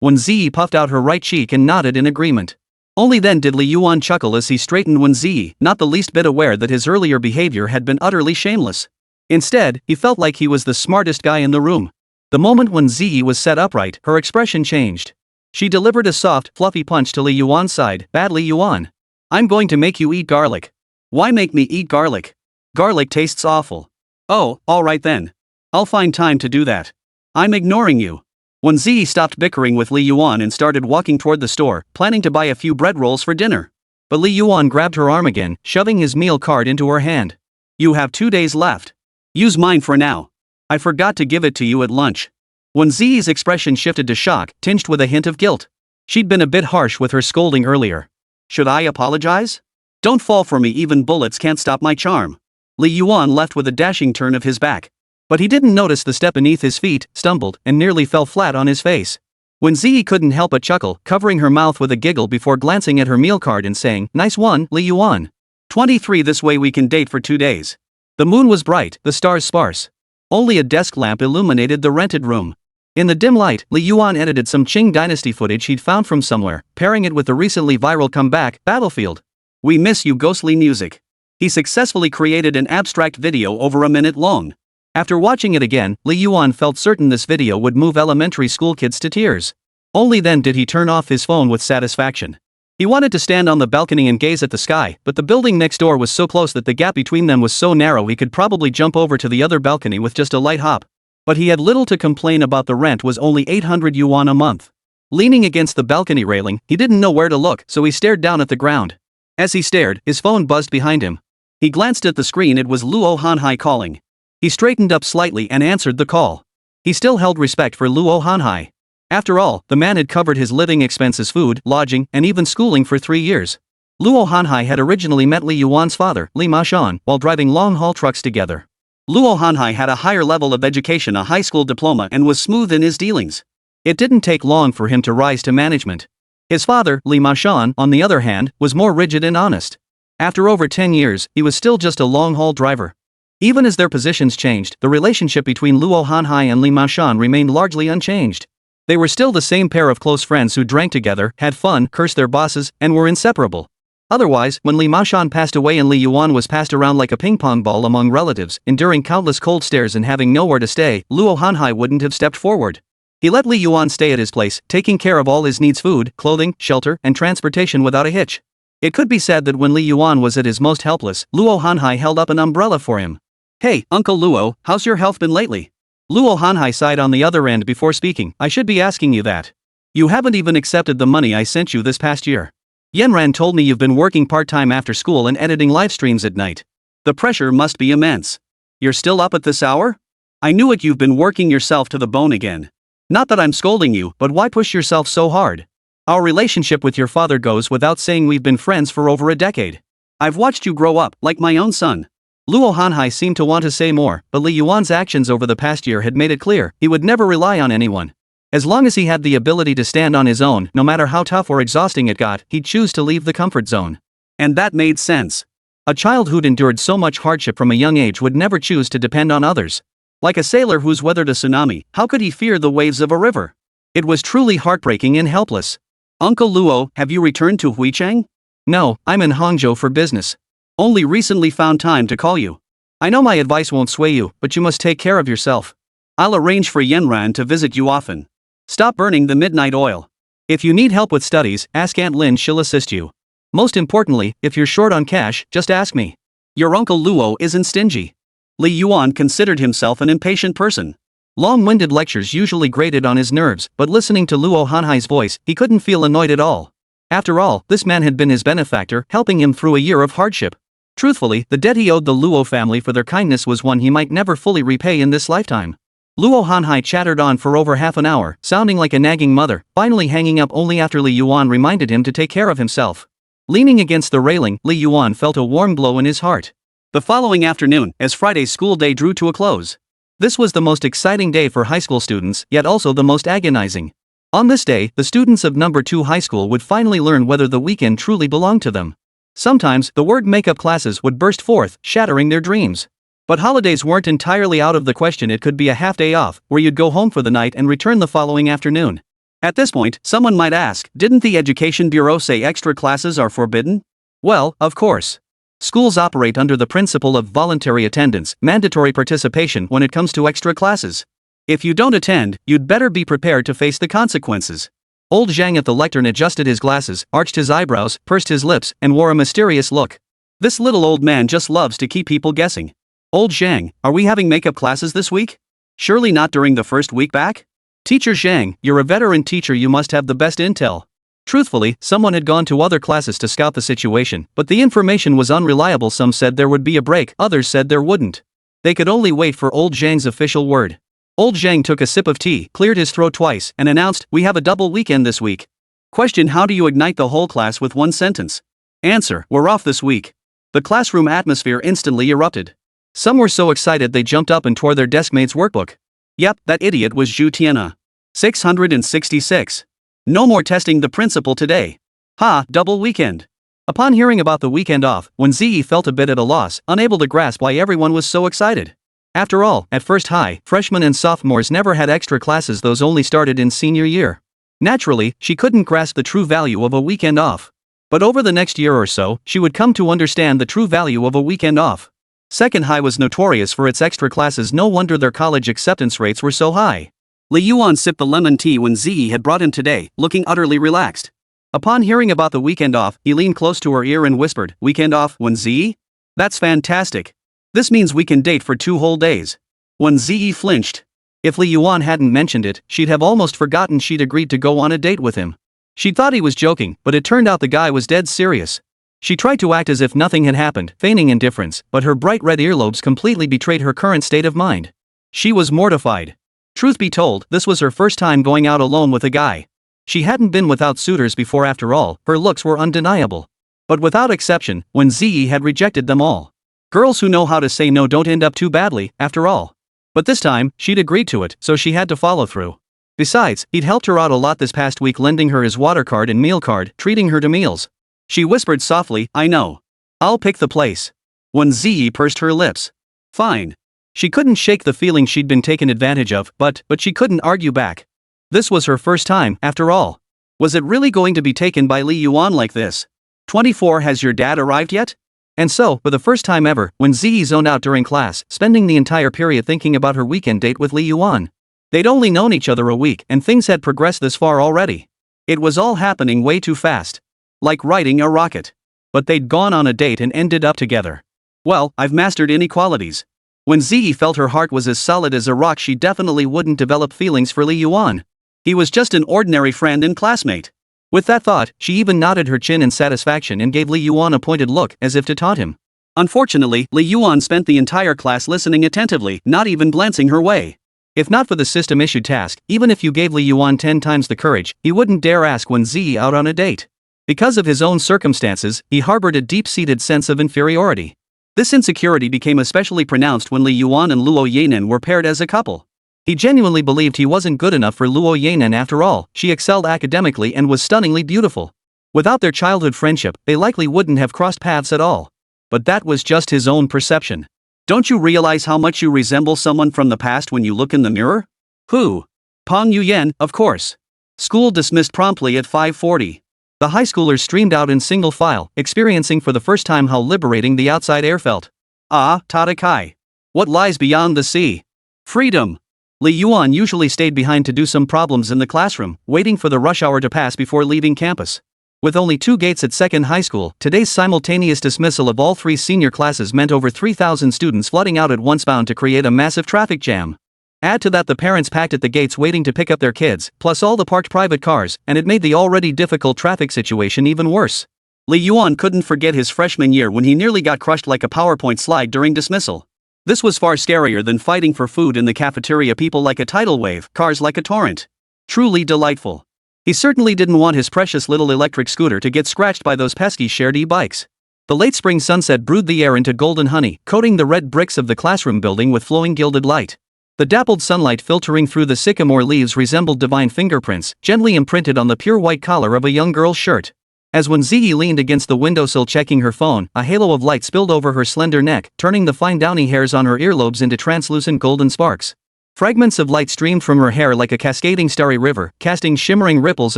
Wēn Zhiyi puffed out her right cheek and nodded in agreement. Only then did Li Yuan chuckle as he straightened Wēn Zhiyi, not the least bit aware that his earlier behavior had been utterly shameless. Instead, he felt like he was the smartest guy in the room. The moment Wēn Zhiyi was set upright, her expression changed. She delivered a soft, fluffy punch to Li Yuan's side. Bad Li Yuan. I'm going to make you eat garlic. Why make me eat garlic? Garlic tastes awful. Oh, alright then. I'll find time to do that. I'm ignoring you. Wēn Zhiyi stopped bickering with Li Yuan and started walking toward the store, planning to buy a few bread rolls for dinner. But Li Yuan grabbed her arm again, shoving his meal card into her hand. You have 2 days left. Use mine for now. I forgot to give it to you at lunch. Wēn Zhiyi's expression shifted to shock, tinged with a hint of guilt. She'd been a bit harsh with her scolding earlier. Should I apologize? Don't fall for me, even bullets can't stop my charm. Li Yuan left with a dashing turn of his back. But he didn't notice the step beneath his feet, stumbled, and nearly fell flat on his face. Wēn Zhiyi couldn't help but chuckle, covering her mouth with a giggle before glancing at her meal card and saying, "Nice one, Li Yuan. 23 this way we can date for 2 days." The moon was bright, the stars sparse. Only a desk lamp illuminated the rented room. In the dim light, Li Yuan edited some Qing dynasty footage he'd found from somewhere, pairing it with the recently viral comeback, Battlefield. "We miss you, ghostly music." He successfully created an abstract video over a minute long. After watching it again, Li Yuan felt certain this video would move elementary school kids to tears. Only then did he turn off his phone with satisfaction. He wanted to stand on the balcony and gaze at the sky, but the building next door was so close that the gap between them was so narrow he could probably jump over to the other balcony with just a light hop. But he had little to complain about. The rent was only 800 yuan a month. Leaning against the balcony railing, he didn't know where to look, so he stared down at the ground. As he stared, his phone buzzed behind him. He glanced at the screen. It was Luo Hanhai calling. He straightened up slightly and answered the call. He still held respect for Luo Hanhai. After all, the man had covered his living expenses, food, lodging, and even schooling for 3 years. Luo Hanhai had originally met Li Yuan's father, Li Mashan, while driving long-haul trucks together. Luo Hanhai had a higher level of education, a high school diploma, and was smooth in his dealings. It didn't take long for him to rise to management. His father, Li Mashan, on the other hand, was more rigid and honest. After over 10 years, he was still just a long-haul driver. Even as their positions changed, the relationship between Luo Hanhai and Li Mashan remained largely unchanged. They were still the same pair of close friends who drank together, had fun, cursed their bosses, and were inseparable. Otherwise, when Li Mashan passed away and Li Yuan was passed around like a ping-pong ball among relatives, enduring countless cold stares and having nowhere to stay, Luo Hanhai wouldn't have stepped forward. He let Li Yuan stay at his place, taking care of all his needs: food, clothing, shelter, and transportation without a hitch. It could be said that when Li Yuan was at his most helpless, Luo Hanhai held up an umbrella for him. "Hey, Uncle Luo, how's your health been lately?" Luo Hanhai sighed on the other end before speaking. "I should be asking you that. You haven't even accepted the money I sent you this past year. Yanran told me you've been working part-time after school and editing live streams at night. The pressure must be immense. You're still up at this hour? I knew it, you've been working yourself to the bone again. Not that I'm scolding you, but why push yourself so hard? Our relationship with your father goes without saying. We've been friends for over a decade. I've watched you grow up, like my own son." Luo Hanhai seemed to want to say more, but Li Yuan's actions over the past year had made it clear he would never rely on anyone. As long as he had the ability to stand on his own, no matter how tough or exhausting it got, he'd choose to leave the comfort zone. And that made sense. A child who'd endured so much hardship from a young age would never choose to depend on others. Like a sailor who's weathered a tsunami, how could he fear the waves of a river? It was truly heartbreaking and helpless. "Uncle Luo, have you returned to Huicheng?" "No, I'm in Hangzhou for business. Only recently found time to call you. I know my advice won't sway you, but you must take care of yourself. I'll arrange for Yanran to visit you often. Stop burning the midnight oil. If you need help with studies, ask Aunt Lin, she'll assist you. Most importantly, if you're short on cash, just ask me. Your Uncle Luo isn't stingy." Li Yuan considered himself an impatient person. Long-winded lectures usually grated on his nerves, but listening to Luo Hanhai's voice, he couldn't feel annoyed at all. After all, this man had been his benefactor, helping him through a year of hardship. Truthfully, the debt he owed the Luo family for their kindness was one he might never fully repay in this lifetime. Luo Hanhai chattered on for over half an hour, sounding like a nagging mother, finally hanging up only after Li Yuan reminded him to take care of himself. Leaning against the railing, Li Yuan felt a warm glow in his heart. The following afternoon, as Friday's school day drew to a close. This was the most exciting day for high school students, yet also the most agonizing. On this day, the students of number 2 high school would finally learn whether the weekend truly belonged to them. Sometimes, the word makeup classes would burst forth, shattering their dreams. But holidays weren't entirely out of the question. It could be a half-day off, where you'd go home for the night and return the following afternoon. At this point, someone might ask, didn't the Education Bureau say extra classes are forbidden? Well, of course. Schools operate under the principle of voluntary attendance, mandatory participation when it comes to extra classes. If you don't attend, you'd better be prepared to face the consequences. Old Zhang at the lectern adjusted his glasses, arched his eyebrows, pursed his lips, and wore a mysterious look. This little old man just loves to keep people guessing. "Old Zhang, are we having makeup classes this week? Surely not during the first week back? Teacher Zhang, you're a veteran teacher, you must have the best intel." Truthfully, someone had gone to other classes to scout the situation, but the information was unreliable. Some said there would be a break, others said there wouldn't. They could only wait for old Zhang's official word. Old Zhang took a sip of tea, cleared his throat twice, and announced, "We have a double weekend this week." Question: how do you ignite the whole class with one sentence? Answer: we're off this week. The classroom atmosphere instantly erupted. Some were so excited they jumped up and tore their deskmate's workbook. Yep, that idiot was Zhu Tiana. 666. No more testing the principal today. Ha, double weekend. Upon hearing about the weekend off, Wēn Zhiyi felt a bit at a loss, unable to grasp why everyone was so excited. After all, at first high, freshmen and sophomores never had extra classes, those only started in senior year. Naturally, she couldn't grasp the true value of a weekend off. But over the next year or so, she would come to understand the true value of a weekend off. Second high was notorious for its extra classes, no wonder their college acceptance rates were so high. Li Yuan sipped the lemon tea Wēn Zhiyi had brought him today, looking utterly relaxed. Upon hearing about the weekend off, he leaned close to her ear and whispered, "Weekend off, Wēn Zhiyi? That's fantastic. This means we can date for 2 whole days." Wēn Zhiyi flinched. If Li Yuan hadn't mentioned it, she'd have almost forgotten she'd agreed to go on a date with him. She thought he was joking, but it turned out the guy was dead serious. She tried to act as if nothing had happened, feigning indifference, but her bright red earlobes completely betrayed her current state of mind. She was mortified. Truth be told, this was her first time going out alone with a guy. She hadn't been without suitors before. After all, her looks were undeniable. But without exception, Wēn Zhiyi had rejected them all. Girls who know how to say no don't end up too badly, after all. But this time, she'd agreed to it, so she had to follow through. Besides, he'd helped her out a lot this past week, lending her his water card and meal card, treating her to meals. She whispered softly, "I know. I'll pick the place." Wēn Zhiyi pursed her lips. Fine. She couldn't shake the feeling she'd been taken advantage of, but she couldn't argue back. This was her first time, after all. Was it really going to be taken by Li Yuan like this? 24. Has your dad arrived yet? And so, for the first time ever, Wēn Zhiyi zoned out during class, spending the entire period thinking about her weekend date with Li Yuan. They'd only known each other a week, and things had progressed this far already. It was all happening way too fast. Like riding a rocket. But they'd gone on a date and ended up together. Well, I've mastered inequalities. Wēn Zhiyi felt her heart was as solid as a rock. She definitely wouldn't develop feelings for Li Yuan. He was just an ordinary friend and classmate. With that thought, she even nodded her chin in satisfaction and gave Li Yuan a pointed look, as if to taunt him. Unfortunately, Li Yuan spent the entire class listening attentively, not even glancing her way. If not for the system-issued task, even if you gave Li Yuan 10 times the courage, he wouldn't dare ask Wēn Zhiyi out on a date. Because of his own circumstances, he harbored a deep-seated sense of inferiority. This insecurity became especially pronounced when Li Yuan and Luo Yanen were paired as a couple. He genuinely believed he wasn't good enough for Luo Yanen. After all, she excelled academically and was stunningly beautiful. Without their childhood friendship, they likely wouldn't have crossed paths at all. But that was just his own perception. Don't you realize how much you resemble someone from the past when you look in the mirror? Who? Pang Yuyan, of course. School dismissed promptly at 5:40. The high schoolers streamed out in single file, experiencing for the first time how liberating the outside air felt. Ah, Tadakai. What lies beyond the sea? Freedom. Li Yuan usually stayed behind to do some problems in the classroom, waiting for the rush hour to pass before leaving campus. With only 2 gates at Second High School, today's simultaneous dismissal of all 3 senior classes meant over 3,000 students flooding out at once, bound to create a massive traffic jam. Add to that the parents packed at the gates waiting to pick up their kids, plus all the parked private cars, and it made the already difficult traffic situation even worse. Li Yuan couldn't forget his freshman year when he nearly got crushed like a PowerPoint slide during dismissal. This was far scarier than fighting for food in the cafeteria, people like a tidal wave, cars like a torrent. Truly delightful. He certainly didn't want his precious little electric scooter to get scratched by those pesky shared e-bikes. The late spring sunset brewed the air into golden honey, coating the red bricks of the classroom building with flowing gilded light. The dappled sunlight filtering through the sycamore leaves resembled divine fingerprints, gently imprinted on the pure white collar of a young girl's shirt. As Wēn Zhiyi leaned against the windowsill checking her phone, a halo of light spilled over her slender neck, turning the fine downy hairs on her earlobes into translucent golden sparks. Fragments of light streamed from her hair like a cascading starry river, casting shimmering ripples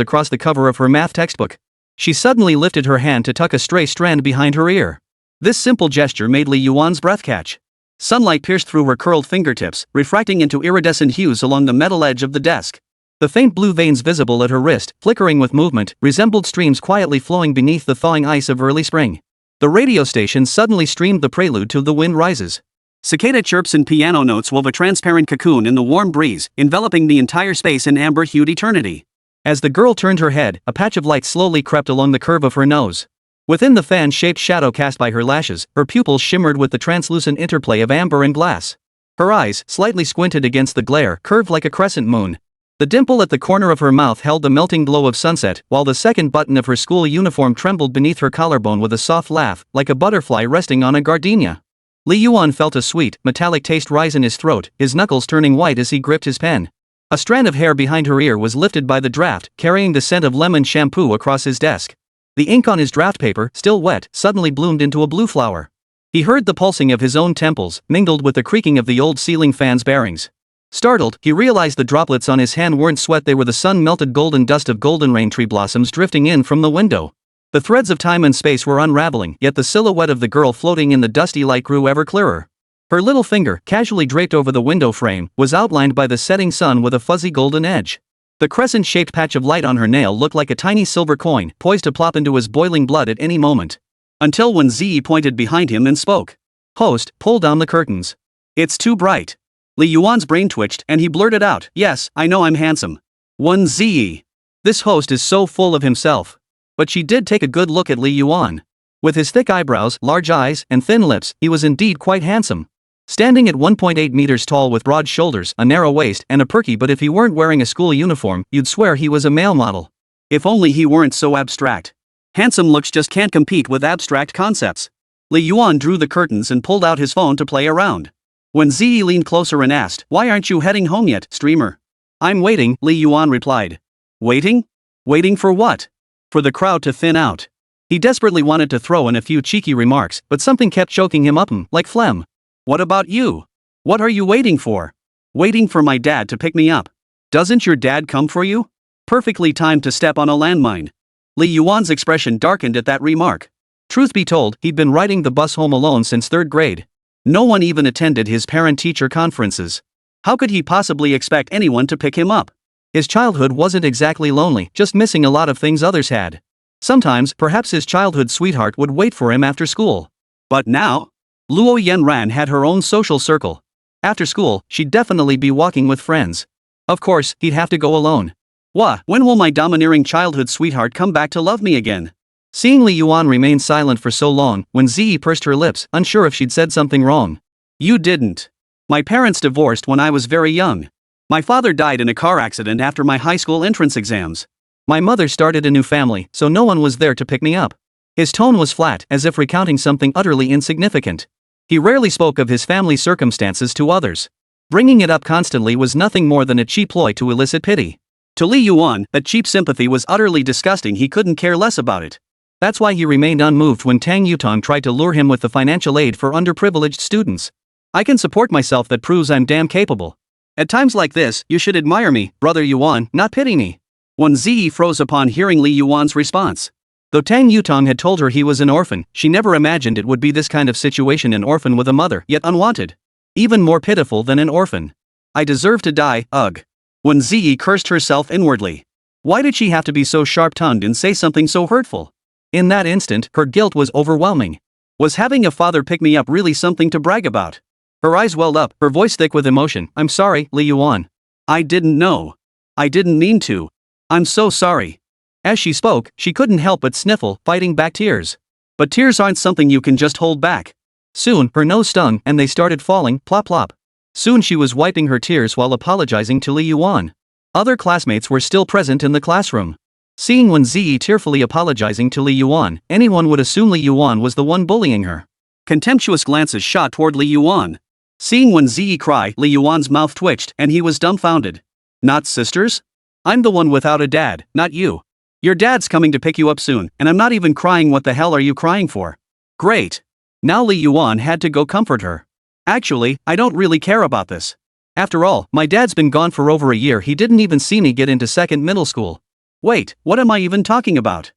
across the cover of her math textbook. She suddenly lifted her hand to tuck a stray strand behind her ear. This simple gesture made Li Yuan's breath catch. Sunlight pierced through her curled fingertips, refracting into iridescent hues along the metal edge of the desk. The faint blue veins visible at her wrist, flickering with movement, resembled streams quietly flowing beneath the thawing ice of early spring. The radio station suddenly streamed the prelude to The Wind Rises. Cicada chirps and piano notes wove a transparent cocoon in the warm breeze, enveloping the entire space in amber-hued eternity. As the girl turned her head, a patch of light slowly crept along the curve of her nose. Within the fan-shaped shadow cast by her lashes, her pupils shimmered with the translucent interplay of amber and glass. Her eyes, slightly squinted against the glare, curved like a crescent moon. The dimple at the corner of her mouth held the melting glow of sunset, while the second button of her school uniform trembled beneath her collarbone with a soft laugh, like a butterfly resting on a gardenia. Li Yuan felt a sweet, metallic taste rise in his throat, his knuckles turning white as he gripped his pen. A strand of hair behind her ear was lifted by the draft, carrying the scent of lemon shampoo across his desk. The ink on his draft paper, still wet, suddenly bloomed into a blue flower. He heard the pulsing of his own temples, mingled with the creaking of the old ceiling fan's bearings. Startled, he realized the droplets on his hand weren't sweat, they were the sun-melted golden dust of golden rain tree blossoms drifting in from the window. The threads of time and space were unraveling, yet the silhouette of the girl floating in the dusty light grew ever clearer. Her little finger, casually draped over the window frame, was outlined by the setting sun with a fuzzy golden edge. The crescent-shaped patch of light on her nail looked like a tiny silver coin, poised to plop into his boiling blood at any moment. Until Wēn Zhiyi pointed behind him and spoke. "Host, pull down the curtains. It's too bright." Li Yuan's brain twitched, and he blurted out, "Yes, I know I'm handsome." Wēn Zhiyi. This host is so full of himself. But she did take a good look at Li Yuan. With his thick eyebrows, large eyes, and thin lips, he was indeed quite handsome. Standing at 1.8 meters tall with broad shoulders, a narrow waist, and a perky but if he weren't wearing a school uniform, you'd swear he was a male model. If only he weren't so abstract. Handsome looks just can't compete with abstract concepts. Li Yuan drew the curtains and pulled out his phone to play around. Wēn Zhiyi leaned closer and asked, "Why aren't you heading home yet, streamer?" "I'm waiting," Li Yuan replied. "Waiting? Waiting for what?" "For the crowd to thin out." He desperately wanted to throw in a few cheeky remarks, but something kept choking him up, like phlegm. "What about you? What are you waiting for?" "Waiting for my dad to pick me up." "Doesn't your dad come for you?" Perfectly timed to step on a landmine. Li Yuan's expression darkened at that remark. Truth be told, he'd been riding the bus home alone since 3rd grade. No one even attended his parent-teacher conferences. How could he possibly expect anyone to pick him up? His childhood wasn't exactly lonely, just missing a lot of things others had. Sometimes, perhaps his childhood sweetheart would wait for him after school. But now? Luo Yanran had her own social circle. After school, she'd definitely be walking with friends. Of course, he'd have to go alone. When will my domineering childhood sweetheart come back to love me again? Seeing Li Yuan remain silent for so long, Wēn Zhiyi pursed her lips, unsure if she'd said something wrong. "You didn't. My parents divorced when I was very young. My father died in a car accident after my high school entrance exams. My mother started a new family, so no one was there to pick me up." His tone was flat, as if recounting something utterly insignificant. He rarely spoke of his family's circumstances to others. Bringing it up constantly was nothing more than a cheap ploy to elicit pity. To Li Yuan, that cheap sympathy was utterly disgusting. He couldn't care less about it. That's why he remained unmoved when Tang Yutong tried to lure him with the financial aid for underprivileged students. "I can support myself, that proves I'm damn capable. At times like this, you should admire me, brother Yuan, not pity me." Wēn Zhiyi froze upon hearing Li Yuan's response. Though Tang Yutong had told her he was an orphan, she never imagined it would be this kind of situation, an orphan with a mother, yet unwanted. Even more pitiful than an orphan. "I deserve to die, ugh." Wēn Zhiyi cursed herself inwardly. Why did she have to be so sharp-tongued and say something so hurtful? In that instant, her guilt was overwhelming. Was having a father pick me up really something to brag about? Her eyes welled up, her voice thick with emotion. "I'm sorry, Li Yuan. I didn't know. I didn't mean to. I'm so sorry." As she spoke, she couldn't help but sniffle, fighting back tears. But tears aren't something you can just hold back. Soon, her nose stung, and they started falling, plop plop. Soon she was wiping her tears while apologizing to Li Yuan. Other classmates were still present in the classroom. Seeing Wēn Zhiyi tearfully apologizing to Li Yuan, anyone would assume Li Yuan was the one bullying her. Contemptuous glances shot toward Li Yuan. Seeing Wēn Zhiyi cry, Li Yuan's mouth twitched, and he was dumbfounded. "Not sisters? I'm the one without a dad, not you. Your dad's coming to pick you up soon, and I'm not even crying. What the hell are you crying for?" Great. Now Li Yuan had to go comfort her. "Actually, I don't really care about this. After all, my dad's been gone for over a year. He didn't even see me get into 2nd middle school. Wait, what am I even talking about?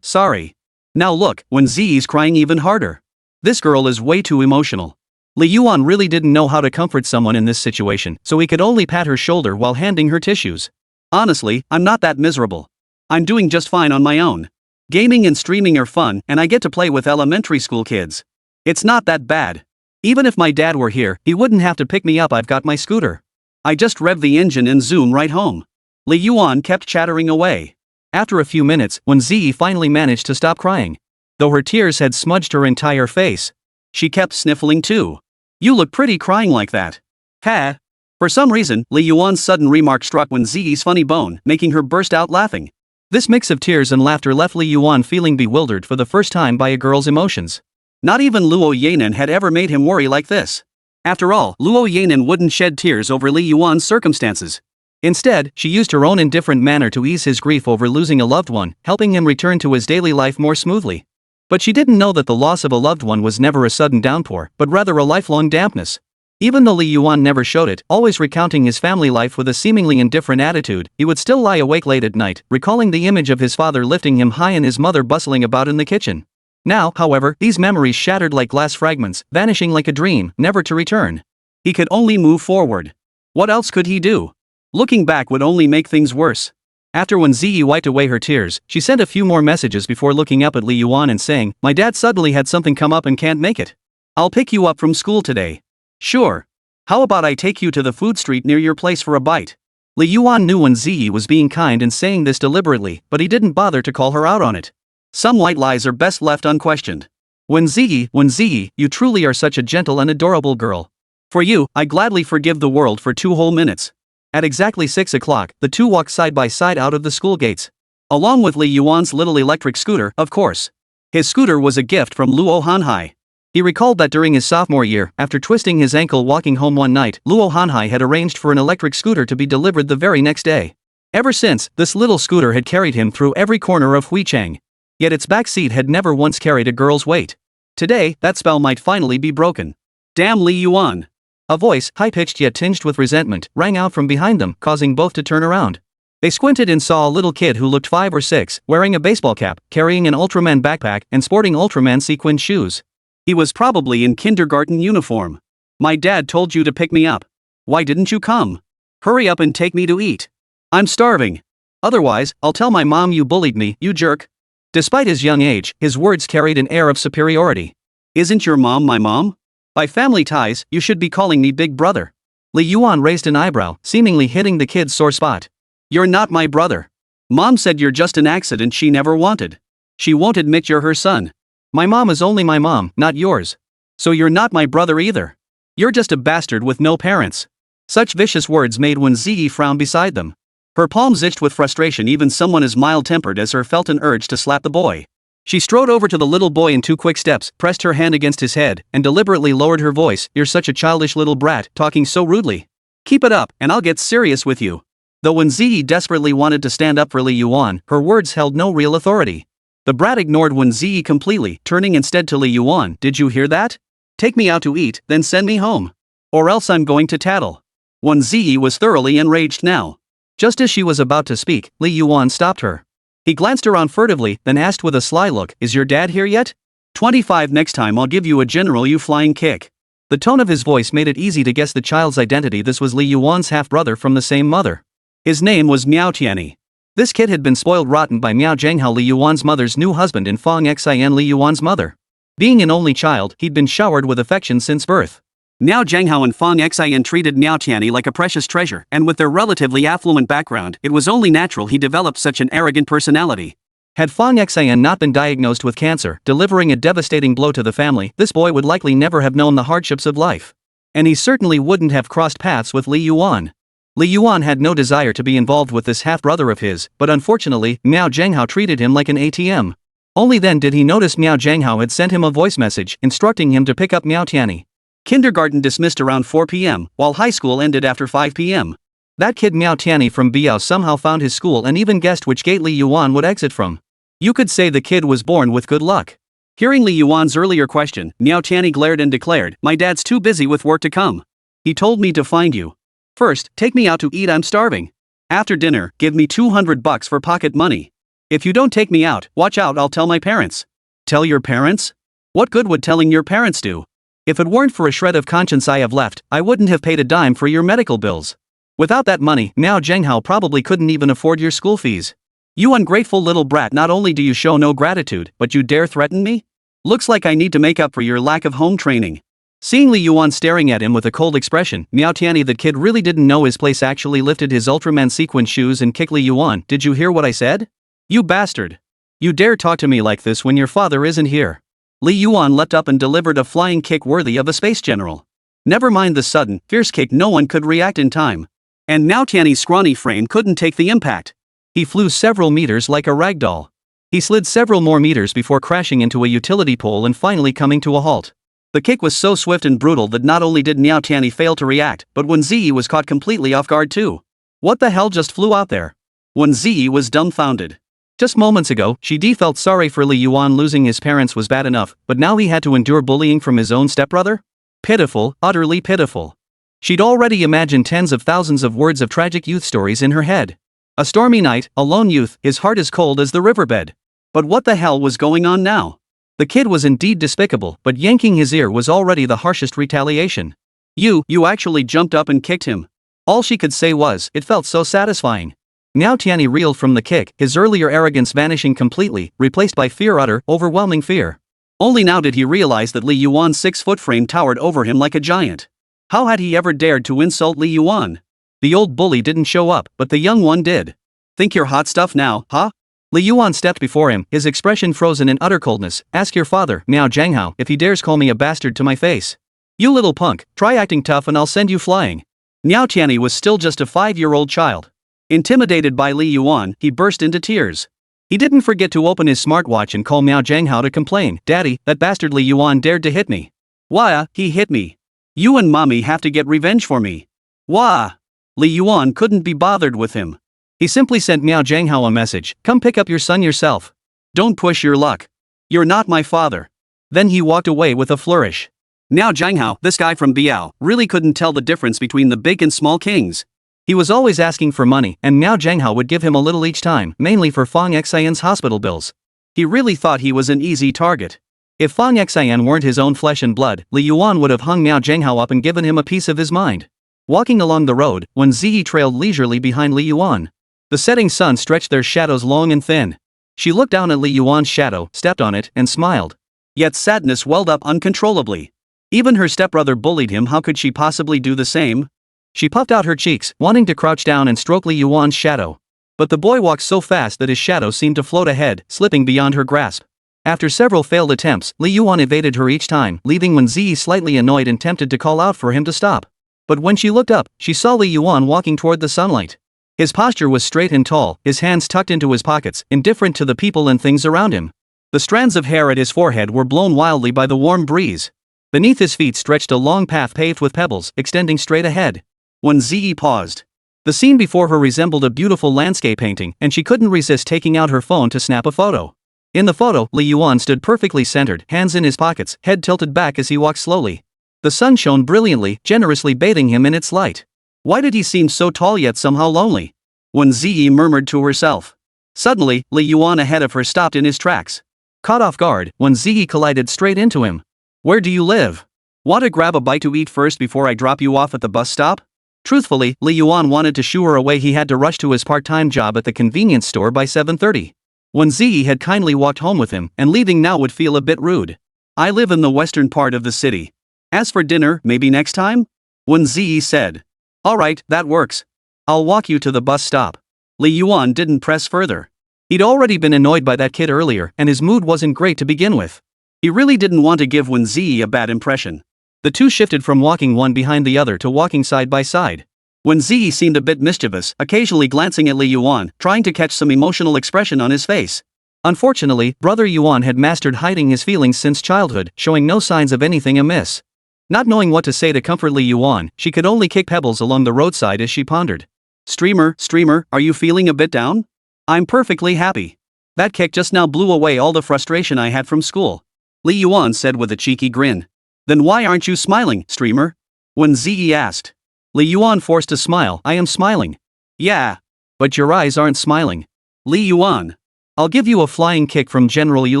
Sorry." Now look, Wēn Zhiyi's crying even harder. This girl is way too emotional. Li Yuan really didn't know how to comfort someone in this situation, so he could only pat her shoulder while handing her tissues. "Honestly, I'm not that miserable. I'm doing just fine on my own. Gaming and streaming are fun, and I get to play with elementary school kids. It's not that bad. Even if my dad were here, he wouldn't have to pick me up. I've got my scooter. I just rev the engine and zoom right home." Li Yuan kept chattering away. After a few minutes, Wēn Zhiyi finally managed to stop crying. Though her tears had smudged her entire face, she kept sniffling too. You look pretty crying like that. Ha! For some reason, Li Yuan's sudden remark struck Wēn Zhiyi's funny bone, making her burst out laughing. This mix of tears and laughter left Li Yuan feeling bewildered for the first time by a girl's emotions. Not even Luo Yanan had ever made him worry like this. After all, Luo Yanan wouldn't shed tears over Li Yuan's circumstances. Instead, she used her own indifferent manner to ease his grief over losing a loved one, helping him return to his daily life more smoothly. But she didn't know that the loss of a loved one was never a sudden downpour, but rather a lifelong dampness. Even though Li Yuan never showed it, always recounting his family life with a seemingly indifferent attitude, he would still lie awake late at night, recalling the image of his father lifting him high and his mother bustling about in the kitchen. Now, however, these memories shattered like glass fragments, vanishing like a dream, never to return. He could only move forward. What else could he do? Looking back would only make things worse. After Wēn Zhiyi wiped away her tears, she sent a few more messages before looking up at Li Yuan and saying, "My dad suddenly had something come up and can't make it. I'll pick you up from school today." "Sure. How about I take you to the food street near your place for a bite?" Li Yuan knew Wēn Zhiyi was being kind and saying this deliberately, but he didn't bother to call her out on it. Some white lies are best left unquestioned. Wēn Zhiyi, you truly are such a gentle and adorable girl. For you, I gladly forgive the world for 2 whole minutes. At exactly 6 o'clock, the two walked side by side out of the school gates. Along with Li Yuan's little electric scooter, of course. His scooter was a gift from Luo Hanhai. He recalled that during his sophomore year, after twisting his ankle walking home one night, Luo Hanhai had arranged for an electric scooter to be delivered the very next day. Ever since, this little scooter had carried him through every corner of Huicheng. Yet its back seat had never once carried a girl's weight. Today, that spell might finally be broken. Damn Li Yuan! A voice, high-pitched yet tinged with resentment, rang out from behind them, causing both to turn around. They squinted and saw a little kid who looked 5 or 6, wearing a baseball cap, carrying an Ultraman backpack, and sporting Ultraman sequined shoes. He was probably in kindergarten uniform. "My dad told you to pick me up. Why didn't you come? Hurry up and take me to eat. I'm starving. Otherwise, I'll tell my mom you bullied me, you jerk." Despite his young age, his words carried an air of superiority. "Isn't your mom my mom? By family ties, you should be calling me big brother." Li Yuan raised an eyebrow, seemingly hitting the kid's sore spot. "You're not my brother. Mom said you're just an accident she never wanted. She won't admit you're her son. My mom is only my mom, not yours. So you're not my brother either. You're just a bastard with no parents." Such vicious words made Wēn Zhiyi frown beside them. Her palms itched with frustration. Even someone as mild-tempered as her felt an urge to slap the boy. She strode over to the little boy in 2 quick steps, pressed her hand against his head, and deliberately lowered her voice. "You're such a childish little brat, talking so rudely. Keep it up, and I'll get serious with you." Though Wēn Zhiyi desperately wanted to stand up for Li Yuan, her words held no real authority. The brat ignored Wēn Zhiyi completely, turning instead to Li Yuan. "Did you hear that? Take me out to eat, then send me home. Or else I'm going to tattle." Wēn Zhiyi was thoroughly enraged now. Just as she was about to speak, Li Yuan stopped her. He glanced around furtively, then asked with a sly look, "Is your dad here yet? 25 next time I'll give you a general you flying kick." The tone of his voice made it easy to guess the child's identity. This was Li Yuan's half-brother from the same mother. His name was Miao Tianyi. This kid had been spoiled rotten by Miao Zhenghao, Li Yuan's mother's new husband, and Fang Xian, Li Yuan's mother. Being an only child, he'd been showered with affection since birth. Miao Zhenghao and Fang Xian treated Miao Tianyi like a precious treasure, and with their relatively affluent background, it was only natural he developed such an arrogant personality. Had Fang Xian not been diagnosed with cancer, delivering a devastating blow to the family, this boy would likely never have known the hardships of life. And he certainly wouldn't have crossed paths with Li Yuan. Li Yuan had no desire to be involved with this half-brother of his, but unfortunately, Miao Zhenghao treated him like an ATM. Only then did he notice Miao Zhenghao had sent him a voice message, instructing him to pick up Miao Tianyi. Kindergarten dismissed around 4 p.m., while high school ended after 5 p.m. That kid Miao Tianyi from Biao somehow found his school and even guessed which gate Li Yuan would exit from. You could say the kid was born with good luck. Hearing Li Yuan's earlier question, Miao Tianyi glared and declared, "My dad's too busy with work to come. He told me to find you. First, take me out to eat, I'm starving. After dinner, give me $200 for pocket money. If you don't take me out, watch out, I'll tell my parents." "Tell your parents? What good would telling your parents do? If it weren't for a shred of conscience I have left, I wouldn't have paid a dime for your medical bills. Without that money, Miao Zhenghao probably couldn't even afford your school fees. You ungrateful little brat, not only do you show no gratitude, but you dare threaten me? Looks like I need to make up for your lack of home training." Seeing Li Yuan staring at him with a cold expression, Miao Tianyi the kid really didn't know his place actually lifted his Ultraman sequin shoes and kicked Li Yuan. Did you hear what I said? You bastard. You dare talk to me like this when your father isn't here. Li Yuan leapt up and delivered a flying kick worthy of a space general. Never mind the sudden, fierce kick, no one could react in time. And Miao Tianyi's scrawny frame couldn't take the impact. He flew several meters like a ragdoll. He slid several more meters before crashing into a utility pole and finally coming to a halt. The kick was so swift and brutal that not only did Miao Tianyi fail to react, but Wēn Zhiyi was caught completely off guard too. What the hell just flew out there? Wēn Zhiyi was dumbfounded. Just moments ago, she felt sorry for Li Yuan. Losing his parents was bad enough, but now he had to endure bullying from his own stepbrother? Pitiful, utterly pitiful. She'd already imagined tens of thousands of words of tragic youth stories in her head. A stormy night, a lone youth, his heart as cold as the riverbed. But what the hell was going on now? The kid was indeed despicable, but yanking his ear was already the harshest retaliation. You actually jumped up and kicked him. All she could say was, it felt so satisfying. Miao Tianyi reeled from the kick, his earlier arrogance vanishing completely, replaced by fear, utter, overwhelming fear. Only now did he realize that Li Yuan's 6-foot frame towered over him like a giant. How had he ever dared to insult Li Yuan? The old bully didn't show up, but the young one did. Think you're hot stuff now, huh? Li Yuan stepped before him, his expression frozen in utter coldness. Ask your father, Miao Zhanghao, if he dares call me a bastard to my face. You little punk, try acting tough and I'll send you flying. Miao Tianyi was still just a 5-year-old child. Intimidated by Li Yuan, he burst into tears. He didn't forget to open his smartwatch and call Miao Zhanghao to complain. Daddy, that bastard Li Yuan dared to hit me. Wah, he hit me. You and mommy have to get revenge for me. Wah. Li Yuan couldn't be bothered with him. He simply sent Miao Zhanghao a message, come pick up your son yourself. Don't push your luck. You're not my father. Then he walked away with a flourish. Miao Zhanghao, this guy from Biao, really couldn't tell the difference between the big and small kings. He was always asking for money, and Miao Zhanghao would give him a little each time, mainly for Fang Xian's hospital bills. He really thought he was an easy target. If Fang Xian weren't his own flesh and blood, Li Yuan would have hung Miao Zhanghao up and given him a piece of his mind. Walking along the road, Wēn Zhiyi trailed leisurely behind Li Yuan. The setting sun stretched their shadows long and thin. She looked down at Li Yuan's shadow, stepped on it, and smiled. Yet sadness welled up uncontrollably. Even her stepbrother bullied him, how could she possibly do the same? She puffed out her cheeks, wanting to crouch down and stroke Li Yuan's shadow. But the boy walked so fast that his shadow seemed to float ahead, slipping beyond her grasp. After several failed attempts, Li Yuan evaded her each time, leaving Wēn Zhiyi slightly annoyed and tempted to call out for him to stop. But when she looked up, she saw Li Yuan walking toward the sunlight. His posture was straight and tall, his hands tucked into his pockets, indifferent to the people and things around him. The strands of hair at his forehead were blown wildly by the warm breeze. Beneath his feet stretched a long path paved with pebbles, extending straight ahead. Wēn Zhiyi paused. The scene before her resembled a beautiful landscape painting, and she couldn't resist taking out her phone to snap a photo. In the photo, Li Yuan stood perfectly centered, hands in his pockets, head tilted back as he walked slowly. The sun shone brilliantly, generously bathing him in its light. Why did he seem so tall yet somehow lonely? Wēn Zhiyi murmured to herself. Suddenly, Li Yuan ahead of her stopped in his tracks. Caught off guard, Wēn Zhiyi collided straight into him. Where do you live? Want to grab a bite to eat first before I drop you off at the bus stop? Truthfully, Li Yuan wanted to shoo her away. He had to rush to his part-time job at the convenience store by 7:30. Wēn Zhiyi had kindly walked home with him, and leaving now would feel a bit rude. I live in the western part of the city. As for dinner, maybe next time? Wēn Zhiyi said. Alright, that works. I'll walk you to the bus stop. Li Yuan didn't press further. He'd already been annoyed by that kid earlier, and his mood wasn't great to begin with. He really didn't want to give Wēn Zhiyi a bad impression. The two shifted from walking one behind the other to walking side by side. Wēn Zhiyi seemed a bit mischievous, occasionally glancing at Li Yuan, trying to catch some emotional expression on his face. Unfortunately, Brother Yuan had mastered hiding his feelings since childhood, showing no signs of anything amiss. Not knowing what to say to comfort Li Yuan, she could only kick pebbles along the roadside as she pondered. Streamer, are you feeling a bit down? I'm perfectly happy. That kick just now blew away all the frustration I had from school. Li Yuan said with a cheeky grin. Then why aren't you smiling, streamer? Wēn Zhiyi asked. Li Yuan forced a smile. I am smiling. Yeah. But your eyes aren't smiling. Li Yuan. I'll give you a flying kick from General Yu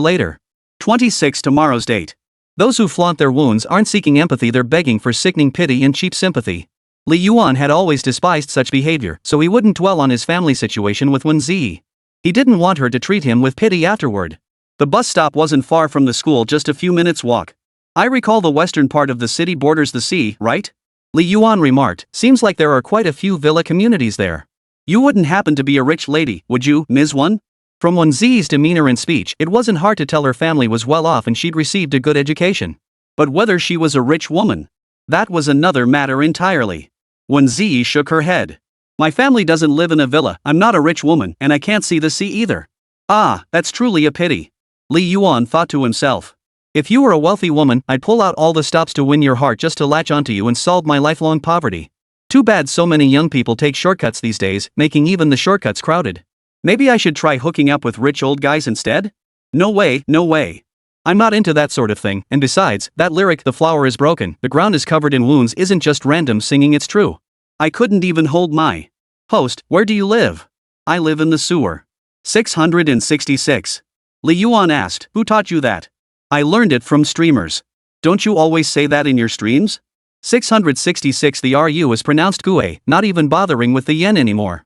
later. 26 Tomorrow's date. Those who flaunt their wounds aren't seeking empathy, they're begging for sickening pity and cheap sympathy. Li Yuan had always despised such behavior, so he wouldn't dwell on his family situation with Wēn Zhiyi. He didn't want her to treat him with pity afterward. The bus stop wasn't far from the school, just a few minutes' walk. I recall the western part of the city borders the sea, right? Li Yuan remarked. Seems like there are quite a few villa communities there. You wouldn't happen to be a rich lady, would you, Ms. Wēn? From Wēn Zhiyi's demeanor and speech, it wasn't hard to tell her family was well off and she'd received a good education. But whether she was a rich woman, that was another matter entirely. Wēn Zhiyi shook her head. My family doesn't live in a villa, I'm not a rich woman, and I can't see the sea either. Ah, that's truly a pity. Li Yuan thought to himself. If you were a wealthy woman, I'd pull out all the stops to win your heart just to latch onto you and solve my lifelong poverty. Too bad so many young people take shortcuts these days, making even the shortcuts crowded. Maybe I should try hooking up with rich old guys instead? No way, no way. I'm not into that sort of thing, and besides, that lyric, the flower is broken, the ground is covered in wounds, isn't just random singing, it's true. I couldn't even hold my host. Where do you live? I live in the sewer. 666. Li Yuan asked, who taught you that? I learned it from streamers. Don't you always say that in your streams? 666. The RU is pronounced Gue, not even bothering with the yen anymore.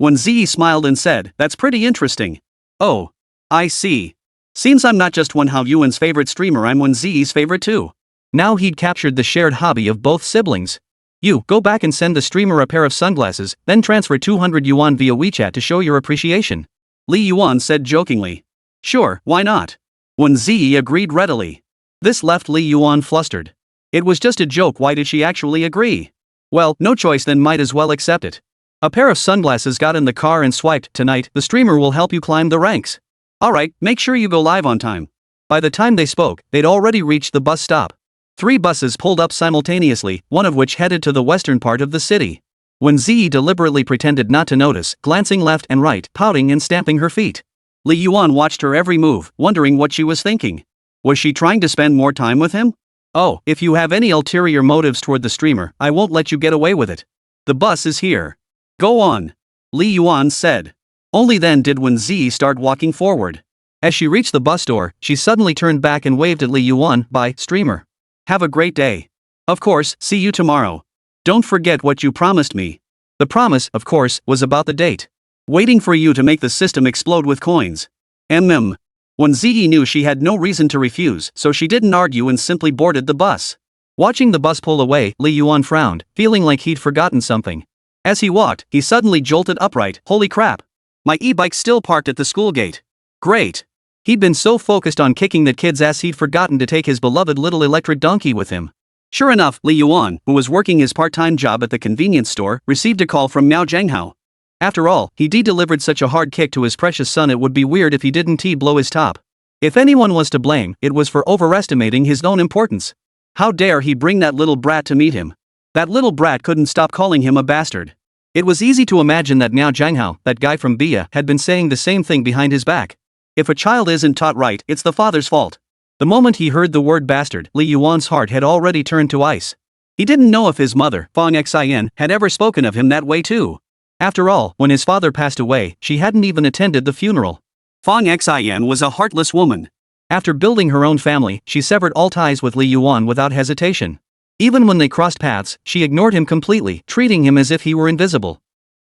Wēn Zhiyi smiled and said, that's pretty interesting. Oh. I see. Seems I'm not just Hao Yuan's favorite streamer, I'm Wēn Zhiyi's favorite too. Now he'd captured the shared hobby of both siblings. You, go back and send the streamer a pair of sunglasses, then transfer 200 yuan via WeChat to show your appreciation. Li Yuan said jokingly. Sure, why not? Wēn Zhiyi agreed readily. This left Li Yuan flustered. It was just a joke, why did she actually agree? Well, no choice then, might as well accept it. A pair of sunglasses got in the car and swiped. Tonight, the streamer will help you climb the ranks. Alright, make sure you go live on time. By the time they spoke, they'd already reached the bus stop. 3 buses pulled up simultaneously, one of which headed to the western part of the city. Wēn Zhiyi deliberately pretended not to notice, glancing left and right, pouting and stamping her feet. Li Yuan watched her every move, wondering what she was thinking. Was she trying to spend more time with him? Oh, if you have any ulterior motives toward the streamer, I won't let you get away with it. The bus is here. Go on. Li Yuan said. Only then did Wēn Zhiyi start walking forward. As she reached the bus door, she suddenly turned back and waved at Li Yuan. Bye, streamer. Have a great day. Of course, see you tomorrow. Don't forget what you promised me. The promise, of course, was about the date. Waiting for you to make the system explode with coins. Wēn Zhiyi knew she had no reason to refuse, so she didn't argue and simply boarded the bus. Watching the bus pull away, Li Yuan frowned, feeling like he'd forgotten something. As he walked, he suddenly jolted upright. Holy crap! My e-bike's still parked at the school gate. Great! He'd been so focused on kicking that kid's ass he'd forgotten to take his beloved little electric donkey with him. Sure enough, Li Yuan, who was working his part-time job at the convenience store, received a call from Miao Zhenghao. After all, he delivered such a hard kick to his precious son, it would be weird if he didn't blow his top. If anyone was to blame, it was for overestimating his own importance. How dare he bring that little brat to meet him? That little brat couldn't stop calling him a bastard. It was easy to imagine that Miao Zhenghao, that guy from Bia, had been saying the same thing behind his back. If a child isn't taught right, it's the father's fault. The moment he heard the word bastard, Li Yuan's heart had already turned to ice. He didn't know if his mother, Fang Xian, had ever spoken of him that way too. After all, when his father passed away, she hadn't even attended the funeral. Fang Xian was a heartless woman. After building her own family, she severed all ties with Li Yuan without hesitation. Even when they crossed paths, she ignored him completely, treating him as if he were invisible.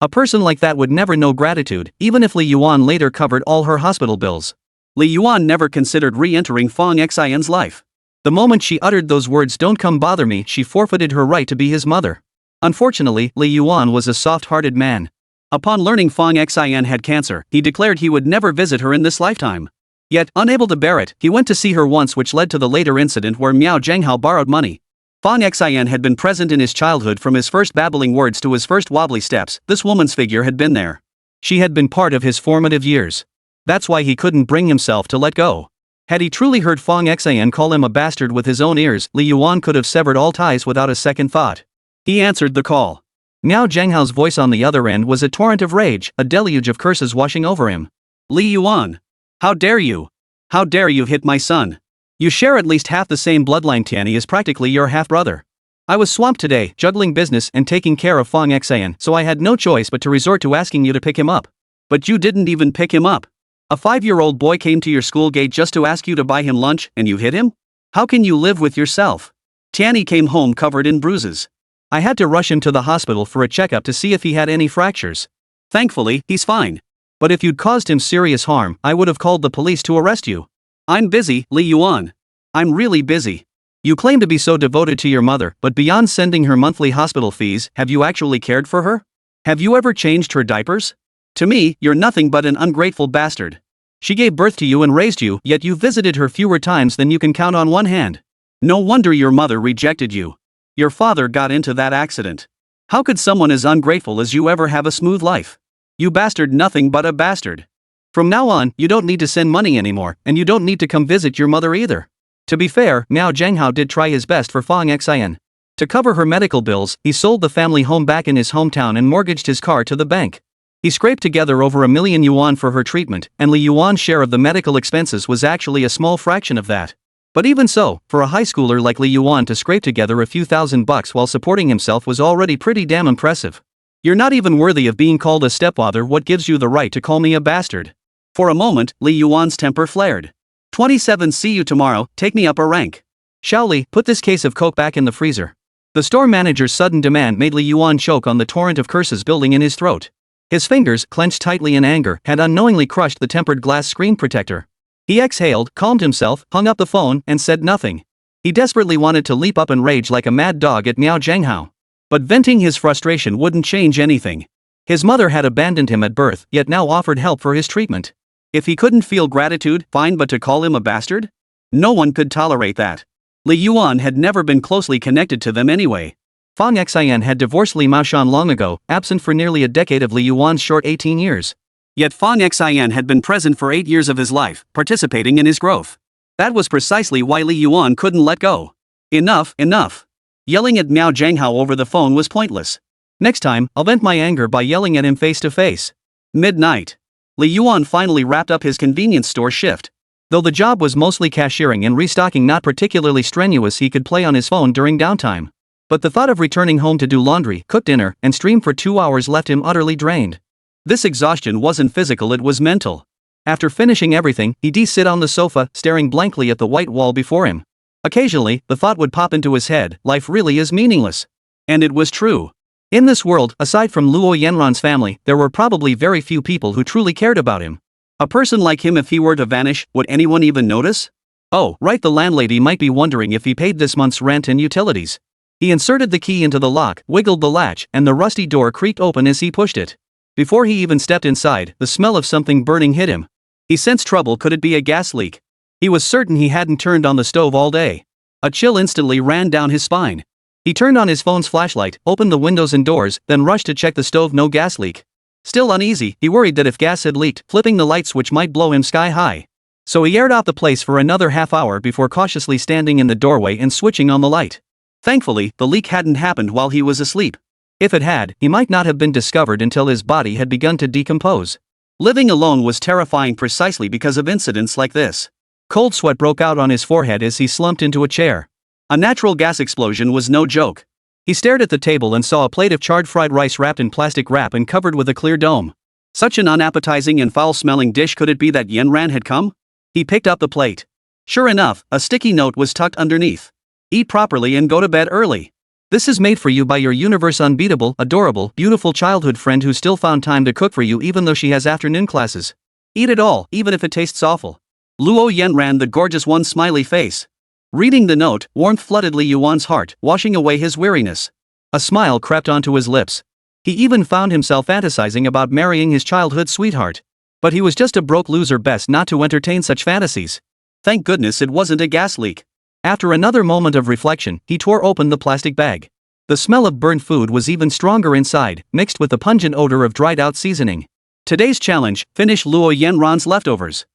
A person like that would never know gratitude, even if Li Yuan later covered all her hospital bills. Li Yuan never considered re-entering Fang Xian's life. The moment she uttered those words, "Don't come bother me," she forfeited her right to be his mother. Unfortunately, Li Yuan was a soft-hearted man. Upon learning Fang Xian had cancer, he declared he would never visit her in this lifetime. Yet, unable to bear it, he went to see her once, which led to the later incident where Miao Zhenghao borrowed money. Fang Xian had been present in his childhood, from his first babbling words to his first wobbly steps. This woman's figure had been there. She had been part of his formative years. That's why he couldn't bring himself to let go. Had he truly heard Fang Xian call him a bastard with his own ears, Li Yuan could have severed all ties without a second thought. He answered the call. Miao Zhenghao's voice on the other end was a torrent of rage, a deluge of curses washing over him. Li Yuan! How dare you! How dare you hit my son! You share at least half the same bloodline. Tianyi is practically your half-brother. I was swamped today, juggling business and taking care of Fang Xian, so I had no choice but to resort to asking you to pick him up. But you didn't even pick him up. A 5-year-old boy came to your school gate just to ask you to buy him lunch, and you hit him? How can you live with yourself? Tianyi came home covered in bruises. I had to rush him to the hospital for a checkup to see if he had any fractures. Thankfully, he's fine. But if you'd caused him serious harm, I would have called the police to arrest you. I'm busy, Li Yuan. I'm really busy. You claim to be so devoted to your mother, but beyond sending her monthly hospital fees, have you actually cared for her? Have you ever changed her diapers? To me, you're nothing but an ungrateful bastard. She gave birth to you and raised you, yet you visited her fewer times than you can count on one hand. No wonder your mother rejected you. Your father got into that accident. How could someone as ungrateful as you ever have a smooth life? You bastard, nothing but a bastard. From now on, you don't need to send money anymore, and you don't need to come visit your mother either. To be fair, Miao Zhenghao did try his best for Fang Xian. To cover her medical bills, he sold the family home back in his hometown and mortgaged his car to the bank. He scraped together over 1 million yuan for her treatment, and Li Yuan's share of the medical expenses was actually a small fraction of that. But even so, for a high schooler like Li Yuan to scrape together a few $1,000 while supporting himself was already pretty damn impressive. You're not even worthy of being called a stepfather. What gives you the right to call me a bastard? For a moment, Li Yuan's temper flared. 27. See you tomorrow, take me up a rank. Shaoli, put this case of coke back in the freezer. The store manager's sudden demand made Li Yuan choke on the torrent of curses building in his throat. His fingers, clenched tightly in anger, had unknowingly crushed the tempered glass screen protector. He exhaled, calmed himself, hung up the phone, and said nothing. He desperately wanted to leap up and rage like a mad dog at Miao Zhenghao. But venting his frustration wouldn't change anything. His mother had abandoned him at birth, yet now offered help for his treatment. If he couldn't feel gratitude, fine, but to call him a bastard? No one could tolerate that. Li Yuan had never been closely connected to them anyway. Fang Xian had divorced Li Maoshan long ago, absent for nearly a decade of Li Yuan's short 18 years. Yet Fang Xian had been present for 8 years of his life, participating in his growth. That was precisely why Li Yuan couldn't let go. Enough, enough. Yelling at Miao Zhenghao over the phone was pointless. Next time, I'll vent my anger by yelling at him face to face. Midnight. Li Yuan finally wrapped up his convenience store shift. Though the job was mostly cashiering and restocking, not particularly strenuous, he could play on his phone during downtime. But the thought of returning home to do laundry, cook dinner, and stream for 2 hours left him utterly drained. This exhaustion wasn't physical, it was mental. After finishing everything, he'd sit on the sofa, staring blankly at the white wall before him. Occasionally, the thought would pop into his head, life really is meaningless. And it was true. In this world, aside from Luo Yanran's family, there were probably very few people who truly cared about him. A person like him, if he were to vanish, would anyone even notice? Oh, right, the landlady might be wondering if he paid this month's rent and utilities. He inserted the key into the lock, wiggled the latch, and the rusty door creaked open as he pushed it. Before he even stepped inside, the smell of something burning hit him. He sensed trouble. Could it be a gas leak? He was certain he hadn't turned on the stove all day. A chill instantly ran down his spine. He turned on his phone's flashlight, opened the windows and doors, then rushed to check the stove. No gas leak. Still uneasy, he worried that if gas had leaked, flipping the light switch might blow him sky high. So he aired out the place for another half hour before cautiously standing in the doorway and switching on the light. Thankfully, the leak hadn't happened while he was asleep. If it had, he might not have been discovered until his body had begun to decompose. Living alone was terrifying precisely because of incidents like this. Cold sweat broke out on his forehead as he slumped into a chair. A natural gas explosion was no joke. He stared at the table and saw a plate of charred fried rice wrapped in plastic wrap and covered with a clear dome. Such an unappetizing and foul-smelling dish. Could it be that Yanran had come? He picked up the plate. Sure enough, a sticky note was tucked underneath. Eat properly and go to bed early. This is made for you by your universe unbeatable, adorable, beautiful childhood friend who still found time to cook for you even though she has afternoon classes. Eat it all, even if it tastes awful. Luo Yanran, the gorgeous one, smiley face. Reading the note, warmth flooded Li Yuan's heart, washing away his weariness. A smile crept onto his lips. He even found himself fantasizing about marrying his childhood sweetheart. But he was just a broke loser, best not to entertain such fantasies. Thank goodness it wasn't a gas leak. After another moment of reflection, he tore open the plastic bag. The smell of burnt food was even stronger inside, mixed with the pungent odor of dried-out seasoning. Today's challenge: finish Luo Yanran's leftovers.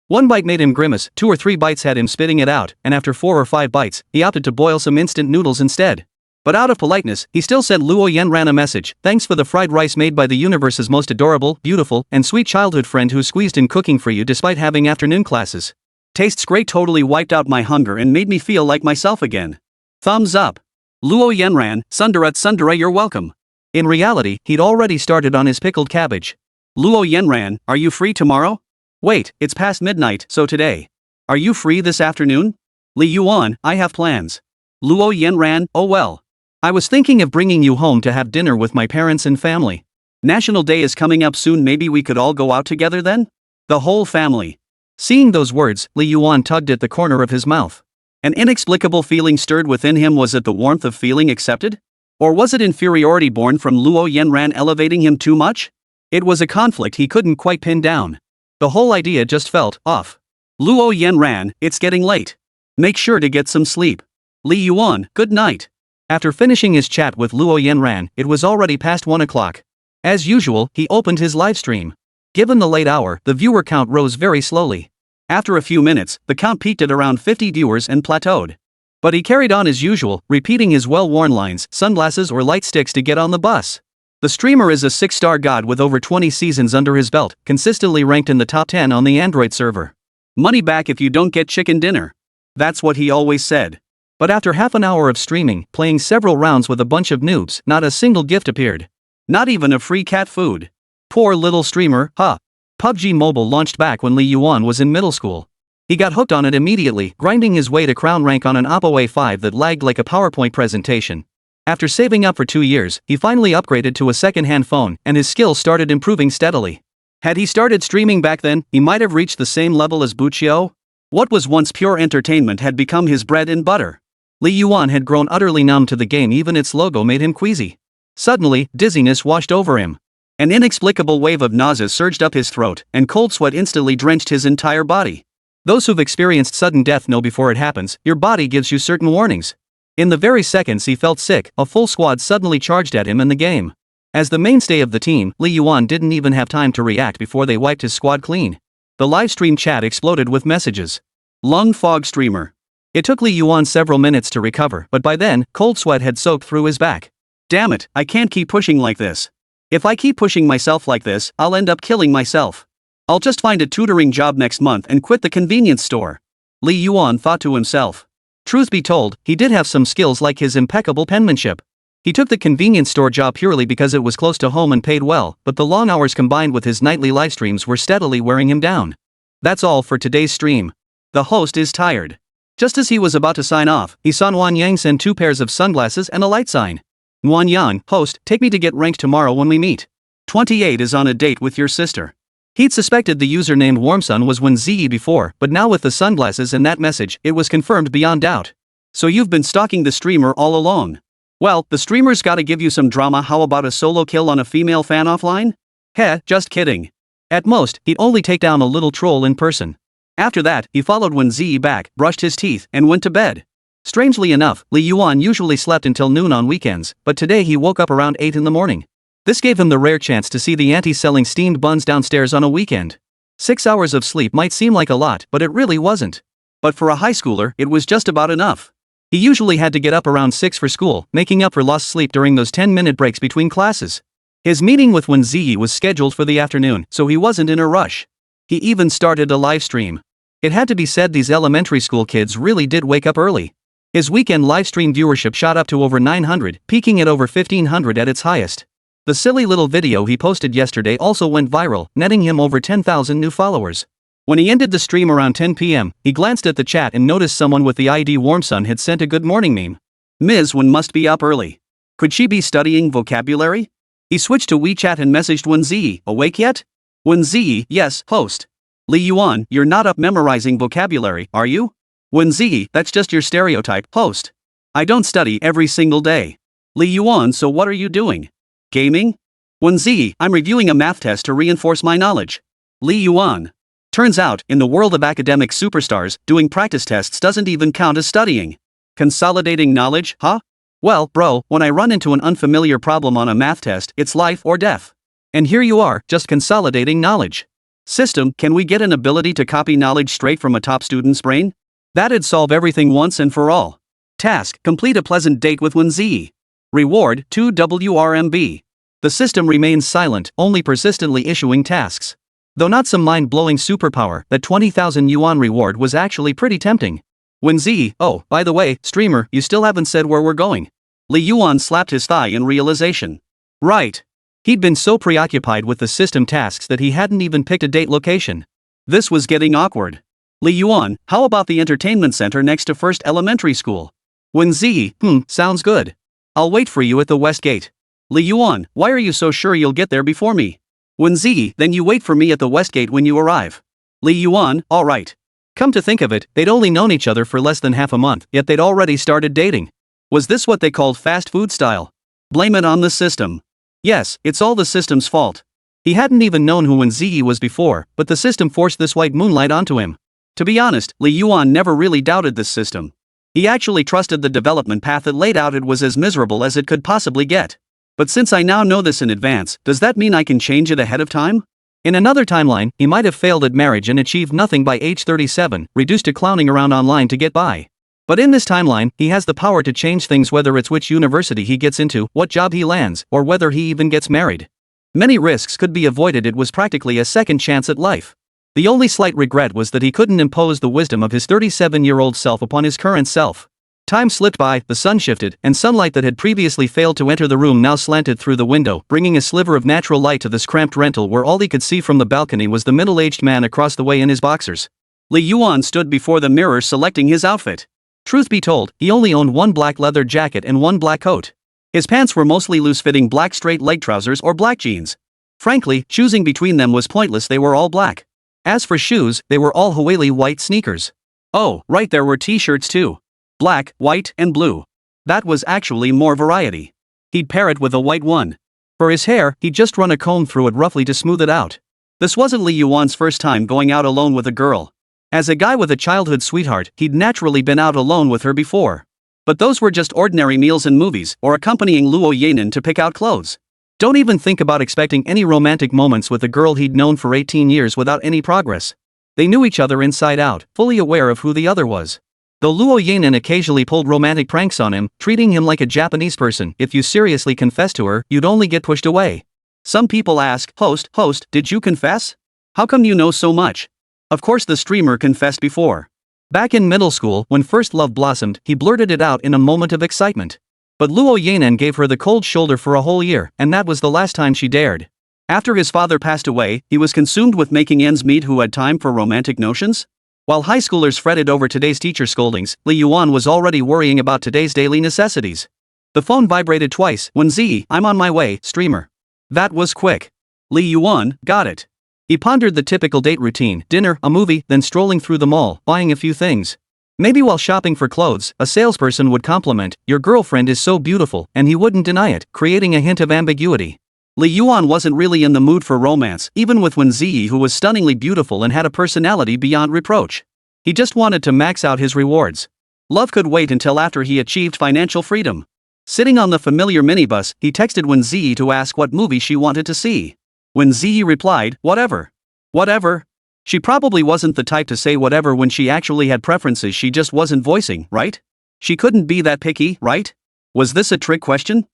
One bite made him grimace, 2 or 3 bites had him spitting it out, and after 4 or 5 bites, he opted to boil some instant noodles instead. But out of politeness, he still sent Luo Yanran a message: thanks for the fried rice made by the universe's most adorable, beautiful, and sweet childhood friend who squeezed in cooking for you despite having afternoon classes. Tastes great, totally wiped out my hunger and made me feel like myself again. Thumbs up. Luo Yanran, Sundara, you're welcome. In reality, he'd already started on his pickled cabbage. Luo Yanran, are you free tomorrow? Wait, it's past midnight, so today. Are you free this afternoon? Li Yuan, I have plans. Luo Yanran, oh well. I was thinking of bringing you home to have dinner with my parents and family. National Day is coming up soon, maybe we could all go out together then? The whole family. Seeing those words, Li Yuan tugged at the corner of his mouth. An inexplicable feeling stirred within him. Was it the warmth of feeling accepted? Or was it inferiority born from Luo Yanran elevating him too much? It was a conflict he couldn't quite pin down. The whole idea just felt off. Luo Yanran, it's getting late. Make sure to get some sleep. Li Yuan, good night. After finishing his chat with Luo Yanran, it was already past 1 o'clock. As usual, he opened his livestream. Given the late hour, the viewer count rose very slowly. After a few minutes, the count peaked at around 50 viewers and plateaued. But he carried on as usual, repeating his well-worn lines, sunglasses or light sticks to get on the bus. The streamer is a 6-star god with over 20 seasons under his belt, consistently ranked in the top 10 on the Android server. Money back if you don't get chicken dinner. That's what he always said. But after half an hour of streaming, playing several rounds with a bunch of noobs, not a single gift appeared. Not even a free cat food. Poor little streamer, huh? PUBG Mobile launched back when Li Yuan was in middle school. He got hooked on it immediately, grinding his way to crown rank on an Oppo A5 that lagged like a PowerPoint presentation. After saving up for 2 years, he finally upgraded to a second-hand phone, and his skills started improving steadily. Had he started streaming back then, he might have reached the same level as Buchio. What was once pure entertainment had become his bread and butter. Li Yuan had grown utterly numb to the game. Even its logo made him queasy. Suddenly, dizziness washed over him. An inexplicable wave of nausea surged up his throat, and cold sweat instantly drenched his entire body. Those who've experienced sudden death know before it happens, your body gives you certain warnings. In the very seconds he felt sick, a full squad suddenly charged at him in the game. As the mainstay of the team, Li Yuan didn't even have time to react before they wiped his squad clean. The livestream chat exploded with messages. Lung fog streamer. It took Li Yuan several minutes to recover, but by then, cold sweat had soaked through his back. Damn it, I can't keep pushing like this. If I keep pushing myself like this, I'll end up killing myself. I'll just find a tutoring job next month and quit the convenience store. Li Yuan thought to himself. Truth be told, he did have some skills like his impeccable penmanship. He took the convenience store job purely because it was close to home and paid well, but the long hours combined with his nightly livestreams were steadily wearing him down. That's all for today's stream. The host is tired. Just as he was about to sign off, he saw Nguyen Yang send 2 pairs of sunglasses and a light sign. Nguyen Yang, host, take me to get ranked tomorrow when we meet. 28 is on a date with your sister. He'd suspected the user named Warmsun was Wēn Zhiyi before, but now with the sunglasses and that message, it was confirmed beyond doubt. So you've been stalking the streamer all along. Well, the streamer's gotta give you some drama. How about a solo kill on a female fan offline? Heh, just kidding. At most, he'd only take down a little troll in person. After that, he followed Wēn Zhiyi back, brushed his teeth, and went to bed. Strangely enough, Li Yuan usually slept until noon on weekends, but today he woke up around 8 in the morning. This gave him the rare chance to see the auntie selling steamed buns downstairs on a weekend. 6 hours of sleep might seem like a lot, but it really wasn't. But for a high schooler, it was just about enough. He usually had to get up around 6 for school, making up for lost sleep during those 10-minute breaks between classes. His meeting with Wēn Zhiyi was scheduled for the afternoon, so he wasn't in a rush. He even started a live stream. It had to be said these elementary school kids really did wake up early. His weekend livestream viewership shot up to over 900, peaking at over 1,500 at its highest. The silly little video he posted yesterday also went viral, netting him over 10,000 new followers. When he ended the stream around 10 p.m., he glanced at the chat and noticed someone with the ID Warmsun had sent a good morning meme. Ms. Wēn must be up early. Could she be studying vocabulary? He switched to WeChat and messaged Wēn Zhiyi, awake yet? Wēn Zhiyi, yes, host. Li Yuan, you're not up memorizing vocabulary, are you? Wēn Zhiyi, that's just your stereotype, host. I don't study every single day. Li Yuan, so what are you doing? Gaming? Wēn Zhiyi, I'm reviewing a math test to reinforce my knowledge. Li Yuan. Turns out, in the world of academic superstars, doing practice tests doesn't even count as studying. Consolidating knowledge, huh? Well, bro, when I run into an unfamiliar problem on a math test, it's life or death. And here you are, just consolidating knowledge. System, can we get an ability to copy knowledge straight from a top student's brain? That'd solve everything once and for all. Task, complete a pleasant date with Wēn Zhiyi. Reward, 2 WRMB. The system remains silent, only persistently issuing tasks. Though not some mind-blowing superpower, that 20,000 yuan reward was actually pretty tempting. Wēn Zhiyi, oh, by the way, streamer, you still haven't said where we're going. Li Yuan slapped his thigh in realization. Right. He'd been so preoccupied with the system tasks that he hadn't even picked a date location. This was getting awkward. Li Yuan, how about the entertainment center next to First Elementary School? Wēn Zhiyi, sounds good. I'll wait for you at the West Gate. Li Yuan, why are you so sure you'll get there before me? Wēn Zhiyi, then you wait for me at the West Gate when you arrive. Li Yuan, alright. Come to think of it, they'd only known each other for less than half a month, yet they'd already started dating. Was this what they called fast food style? Blame it on the system. Yes, it's all the system's fault. He hadn't even known who Wēn Zhiyi was before, but the system forced this white moonlight onto him. To be honest, Li Yuan never really doubted this system. He actually trusted the development path it laid out. It was as miserable as it could possibly get. But since I now know this in advance, does that mean I can change it ahead of time? In another timeline, he might have failed at marriage and achieved nothing by age 37, reduced to clowning around online to get by. But in this timeline, he has the power to change things, whether it's which university he gets into, what job he lands, or whether he even gets married. Many risks could be avoided. It was practically a second chance at life. The only slight regret was that he couldn't impose the wisdom of his 37-year-old self upon his current self. Time slipped by, the sun shifted, and sunlight that had previously failed to enter the room now slanted through the window, bringing a sliver of natural light to this cramped rental where all he could see from the balcony was the middle-aged man across the way in his boxers. Li Yuan stood before the mirror selecting his outfit. Truth be told, he only owned one black leather jacket and one black coat. His pants were mostly loose-fitting black straight-leg trousers or black jeans. Frankly, choosing between them was pointless. They were all black. As for shoes, they were all Hawaiian white sneakers. Oh, right, there were t-shirts too. Black, white, and blue. That was actually more variety. He'd pair it with a white one. For his hair, he'd just run a comb through it roughly to smooth it out. This wasn't Li Yuan's first time going out alone with a girl. As a guy with a childhood sweetheart, he'd naturally been out alone with her before. But those were just ordinary meals and movies, or accompanying Luo Yanin to pick out clothes. Don't even think about expecting any romantic moments with a girl he'd known for 18 years without any progress. They knew each other inside out, fully aware of who the other was. Though Luo Yanin occasionally pulled romantic pranks on him, treating him like a Japanese person, if you seriously confessed to her, you'd only get pushed away. Some people ask, host, did you confess? How come you know so much? Of course the streamer confessed before. Back in middle school, when first love blossomed, he blurted it out in a moment of excitement. But Luo Yanin gave her the cold shoulder for a whole year, and that was the last time she dared. After his father passed away, he was consumed with making ends meet. Who had time for romantic notions? While high schoolers fretted over today's teacher scoldings, Li Yuan was already worrying about today's daily necessities. The phone vibrated twice. Wēn Zhiyi, I'm on my way, streamer. That was quick. Li Yuan got it. He pondered the typical date routine: dinner, a movie, then strolling through the mall, buying a few things. Maybe while shopping for clothes, a salesperson would compliment, "Your girlfriend is so beautiful," and he wouldn't deny it, creating a hint of ambiguity. Li Yuan wasn't really in the mood for romance, even with Wēn Zhiyi, who was stunningly beautiful and had a personality beyond reproach. He just wanted to max out his rewards. Love could wait until after he achieved financial freedom. Sitting on the familiar minibus, he texted Wēn Zhiyi to ask what movie she wanted to see. Wēn Zhiyi replied, "Whatever." Whatever? She probably wasn't the type to say whatever when she actually had preferences she just wasn't voicing, right? She couldn't be that picky, right? Was this a trick question?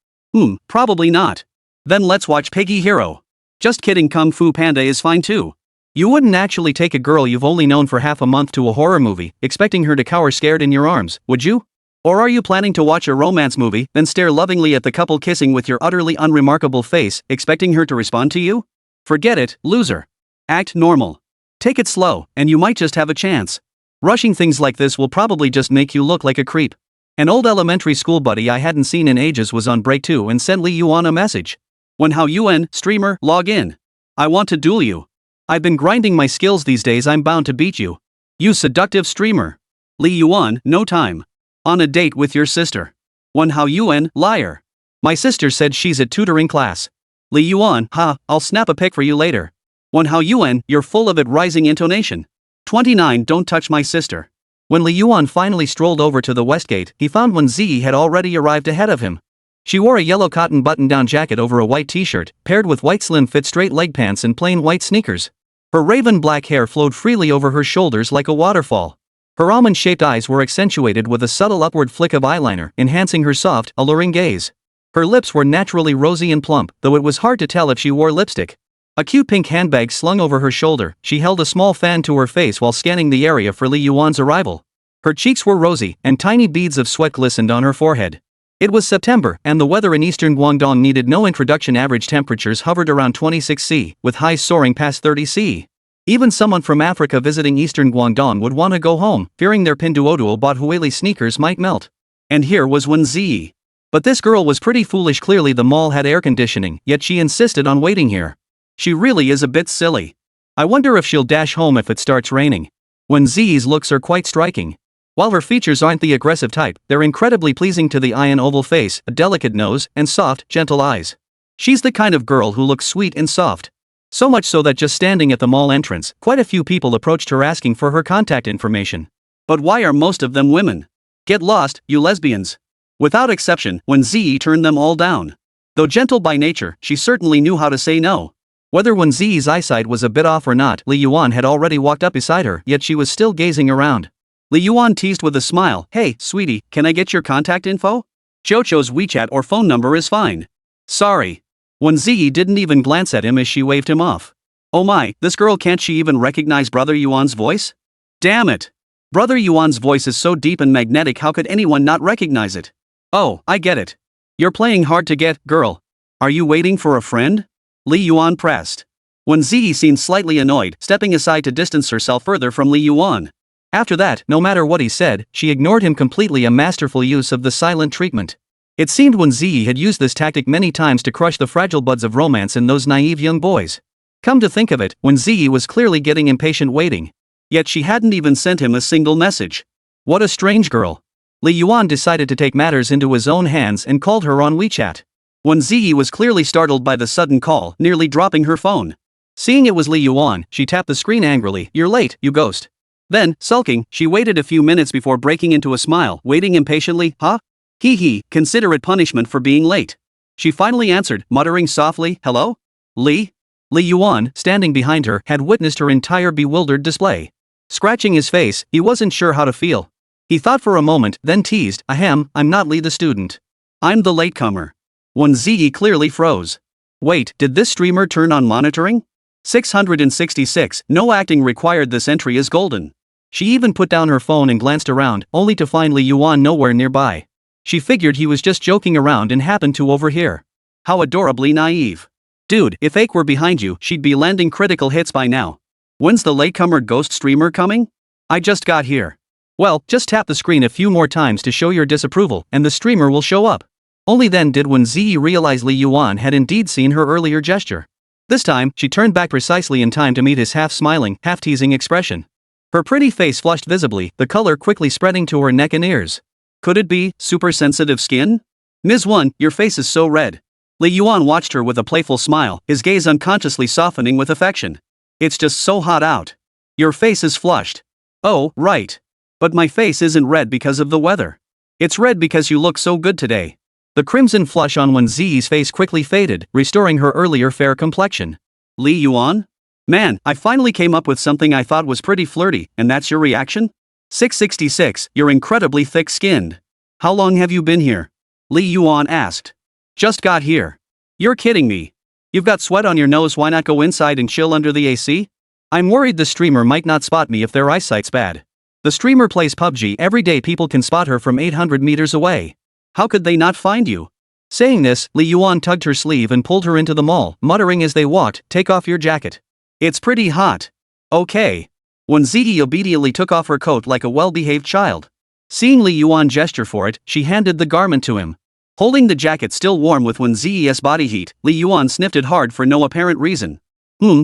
Probably not. Then let's watch Piggy Hero. Just kidding, Kung Fu Panda is fine too. You wouldn't actually take a girl you've only known for half a month to a horror movie, expecting her to cower scared in your arms, would you? Or are you planning to watch a romance movie, then stare lovingly at the couple kissing with your utterly unremarkable face, expecting her to respond to you? Forget it, loser. Act normal. Take it slow, and you might just have a chance. Rushing things like this will probably just make you look like a creep. An old elementary school buddy I hadn't seen in ages was on break too and sent Li Yuan a message. "Wēn Yuan, streamer, log in. I want to duel you. I've been grinding my skills these days, I'm bound to beat you. You seductive streamer. Li Yuan, no time. On a date with your sister. Wēn Yuan, liar. My sister said she's at tutoring class. Li Yuan, I'll snap a pic for you later. Wēn Yuan, you're full of it, rising intonation. 29, don't touch my sister." When Li Yuan finally strolled over to the west gate, he found Wēn Zhiyi had already arrived ahead of him. She wore a yellow cotton button-down jacket over a white t-shirt, paired with white slim-fit straight leg pants and plain white sneakers. Her raven black hair flowed freely over her shoulders like a waterfall. Her almond-shaped eyes were accentuated with a subtle upward flick of eyeliner, enhancing her soft, alluring gaze. Her lips were naturally rosy and plump, though it was hard to tell if she wore lipstick. A cute pink handbag slung over her shoulder, she held a small fan to her face while scanning the area for Li Yuan's arrival. Her cheeks were rosy, and tiny beads of sweat glistened on her forehead. It was September, and the weather in eastern Guangdong needed no introduction. Average temperatures hovered around 26 C, with highs soaring past 30 C. Even someone from Africa visiting eastern Guangdong would want to go home, fearing their pinduoduo-bought Huili sneakers might melt. And here was Wēn Zhiyi. But this girl was pretty foolish. Clearly the mall had air conditioning, yet she insisted on waiting here. She really is a bit silly. I wonder if she'll dash home if it starts raining. Wēn Zhiyi's looks are quite striking. While her features aren't the aggressive type, they're incredibly pleasing to the eye: an oval face, a delicate nose, and soft, gentle eyes. She's the kind of girl who looks sweet and soft. So much so that just standing at the mall entrance, quite a few people approached her asking for her contact information. But why are most of them women? Get lost, you lesbians. Without exception, Wēn Zhiyi turned them all down. Though gentle by nature, she certainly knew how to say no. Whether Wēn Zhiyi's eyesight was a bit off or not, Li Yuan had already walked up beside her, yet she was still gazing around. Li Yuan teased with a smile, "Hey, sweetie, can I get your contact info? Jojo's WeChat or phone number is fine." "Sorry." Wēn Zhiyi didn't even glance at him as she waved him off. Oh my, this girl, can't she even recognize Brother Yuan's voice? Damn it. Brother Yuan's voice is so deep and magnetic, how could anyone not recognize it? Oh, I get it. You're playing hard to get, girl. Are you waiting for a friend? Li Yuan pressed. Wēn Zhiyi seemed slightly annoyed, stepping aside to distance herself further from Li Yuan. After that, no matter what he said, she ignored him completely, a masterful use of the silent treatment. It seemed Wēn Zhiyi had used this tactic many times to crush the fragile buds of romance in those naive young boys. Come to think of it, Wēn Zhiyi was clearly getting impatient waiting. Yet she hadn't even sent him a single message. What a strange girl. Li Yuan decided to take matters into his own hands and called her on WeChat. Wēn Zhiyi was clearly startled by the sudden call, nearly dropping her phone. Seeing it was Li Yuan, she tapped the screen angrily. "You're late, you ghost." Then, sulking, she waited a few minutes before breaking into a smile, waiting impatiently. "Huh? Hee hee, consider it punishment for being late." She finally answered, muttering softly, "Hello? Li?" Li Yuan, standing behind her, had witnessed her entire bewildered display. Scratching his face, he wasn't sure how to feel. He thought for a moment, then teased, "Ahem, I'm not Li the student. I'm the latecomer." Wēn Zhiyi clearly froze. Wait, did this streamer turn on monitoring? 666, no acting required. This entry is golden. She even put down her phone and glanced around, only to find Li Yuan nowhere nearby. She figured he was just joking around and happened to overhear. How adorably naive. Dude, if Ake were behind you, she'd be landing critical hits by now. When's the latecomer ghost streamer coming? I just got here. Well, just tap the screen a few more times to show your disapproval, and the streamer will show up. Only then did Wēn Zhiyi realize Li Yuan had indeed seen her earlier gesture. This time, she turned back precisely in time to meet his half-smiling, half-teasing expression. Her pretty face flushed visibly, the color quickly spreading to her neck and ears. Could it be super sensitive skin? Ms. Won, your face is so red. Li Yuan watched her with a playful smile, his gaze unconsciously softening with affection. It's just so hot out. Your face is flushed. Oh, right. But my face isn't red because of the weather. It's red because you look so good today. The crimson flush on Wēn Zhiyi's face quickly faded, restoring her earlier fair complexion. Li Yuan? Man, I finally came up with something I thought was pretty flirty, and that's your reaction? 666, you're incredibly thick-skinned. How long have you been here? Li Yuan asked. Just got here. You're kidding me. You've got sweat on your nose, why not go inside and chill under the AC? I'm worried the streamer might not spot me if their eyesight's bad. The streamer plays PUBG every day, people can spot her from 800 meters away. How could they not find you? Saying this, Li Yuan tugged her sleeve and pulled her into the mall, muttering as they walked, "Take off your jacket. It's pretty hot." Okay. Wēn Zhiyi obediently took off her coat like a well-behaved child. Seeing Li Yuan gesture for it, she handed the garment to him. Holding the jacket still warm with Wēn Zhiyi's body heat, Li Yuan sniffed it hard for no apparent reason.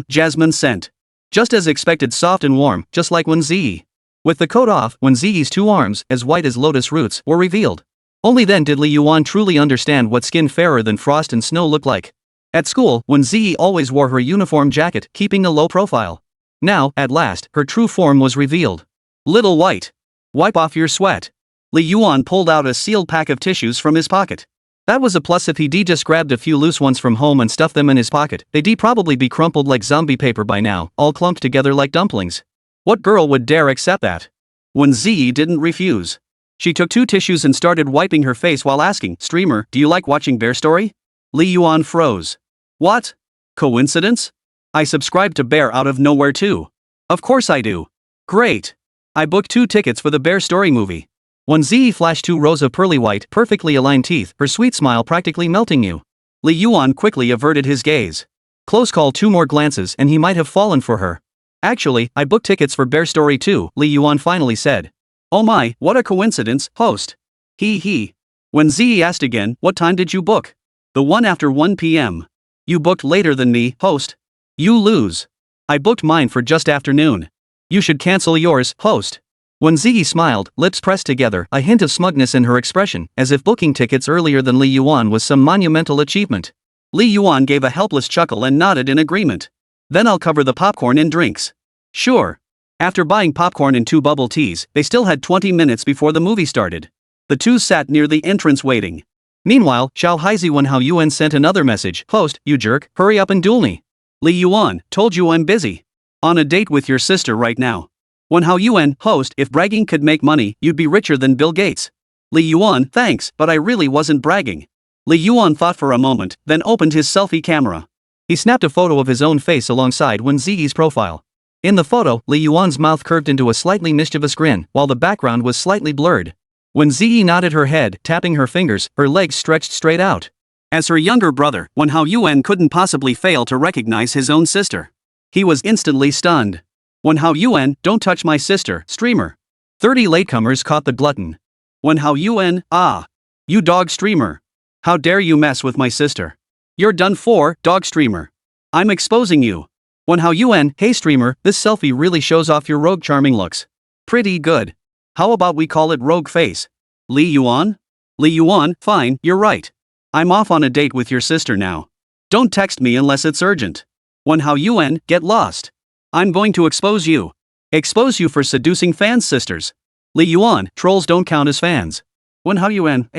Jasmine scent. Just as expected, soft and warm, just like Wēn Zhiyi. With the coat off, Wēn Zhiyi's two arms, as white as lotus roots, were revealed. Only then did Li Yuan truly understand what skin fairer than frost and snow looked like. At school, Wēn Zhiyi always wore her uniform jacket, keeping a low profile. Now, at last, her true form was revealed. Little white. Wipe off your sweat. Li Yuan pulled out a sealed pack of tissues from his pocket. That was a plus. If he'd just grabbed a few loose ones from home and stuffed them in his pocket, they'd probably be crumpled like zombie paper by now, all clumped together like dumplings. What girl would dare accept that? Wēn Zhiyi didn't refuse. She took 2 tissues and started wiping her face while asking, "Streamer, do you like watching Bear Story?" Li Yuan froze. What? Coincidence? I subscribe to Bear out of nowhere too. Of course I do. Great. I booked 2 tickets for the Bear Story movie. Wēn Zhiyi flashed 2 rows of pearly white, perfectly aligned teeth, her sweet smile practically melting you. Li Yuan quickly averted his gaze. Close call, 2 more glances and he might have fallen for her. Actually, I booked tickets for Bear Story too, Li Yuan finally said. Oh my, what a coincidence, host. Hee hee. Wēn Zhiyi asked again, what time did you book? The one after 1 p.m. You booked later than me, host. You lose. I booked mine for just afternoon. You should cancel yours, host. Wēn Zhiyi smiled, lips pressed together, a hint of smugness in her expression, as if booking tickets earlier than Li Yuan was some monumental achievement. Li Yuan gave a helpless chuckle and nodded in agreement. Then I'll cover the popcorn and drinks. Sure. After buying popcorn and 2 bubble teas, they still had 20 minutes before the movie started. The two sat near the entrance waiting. Meanwhile, Xiao Haizi Wenhao Yuan sent another message. Host, you jerk, hurry up and duel me. Li Yuan, told you I'm busy. On a date with your sister right now. Wenhao Yuan, host, if bragging could make money, you'd be richer than Bill Gates. Li Yuan, thanks, but I really wasn't bragging. Li Yuan thought for a moment, then opened his selfie camera. He snapped a photo of his own face alongside Wēn Zhiyi's profile. In the photo, Li Yuan's mouth curved into a slightly mischievous grin, while the background was slightly blurred. Wēn Zhiyi nodded her head, tapping her fingers, her legs stretched straight out. As her younger brother, Wenhao Yuan couldn't possibly fail to recognize his own sister. He was instantly stunned. Wenhao Yuan, don't touch my sister, streamer. 30 latecomers caught the glutton. Wenhao Yuan, ah. You dog streamer. How dare you mess with my sister. You're done for, dog streamer. I'm exposing you. Wenhao Yuan, hey streamer, this selfie really shows off your rogue charming looks. Pretty good. How about we call it rogue face? Li Yuan? Li Yuan, fine, you're right. I'm off on a date with your sister now. Don't text me unless it's urgent. Wenhao Yuan, get lost. I'm going to expose you. Expose you for seducing fans' sisters. Li Yuan, trolls don't count as fans. Wenhao Yuan,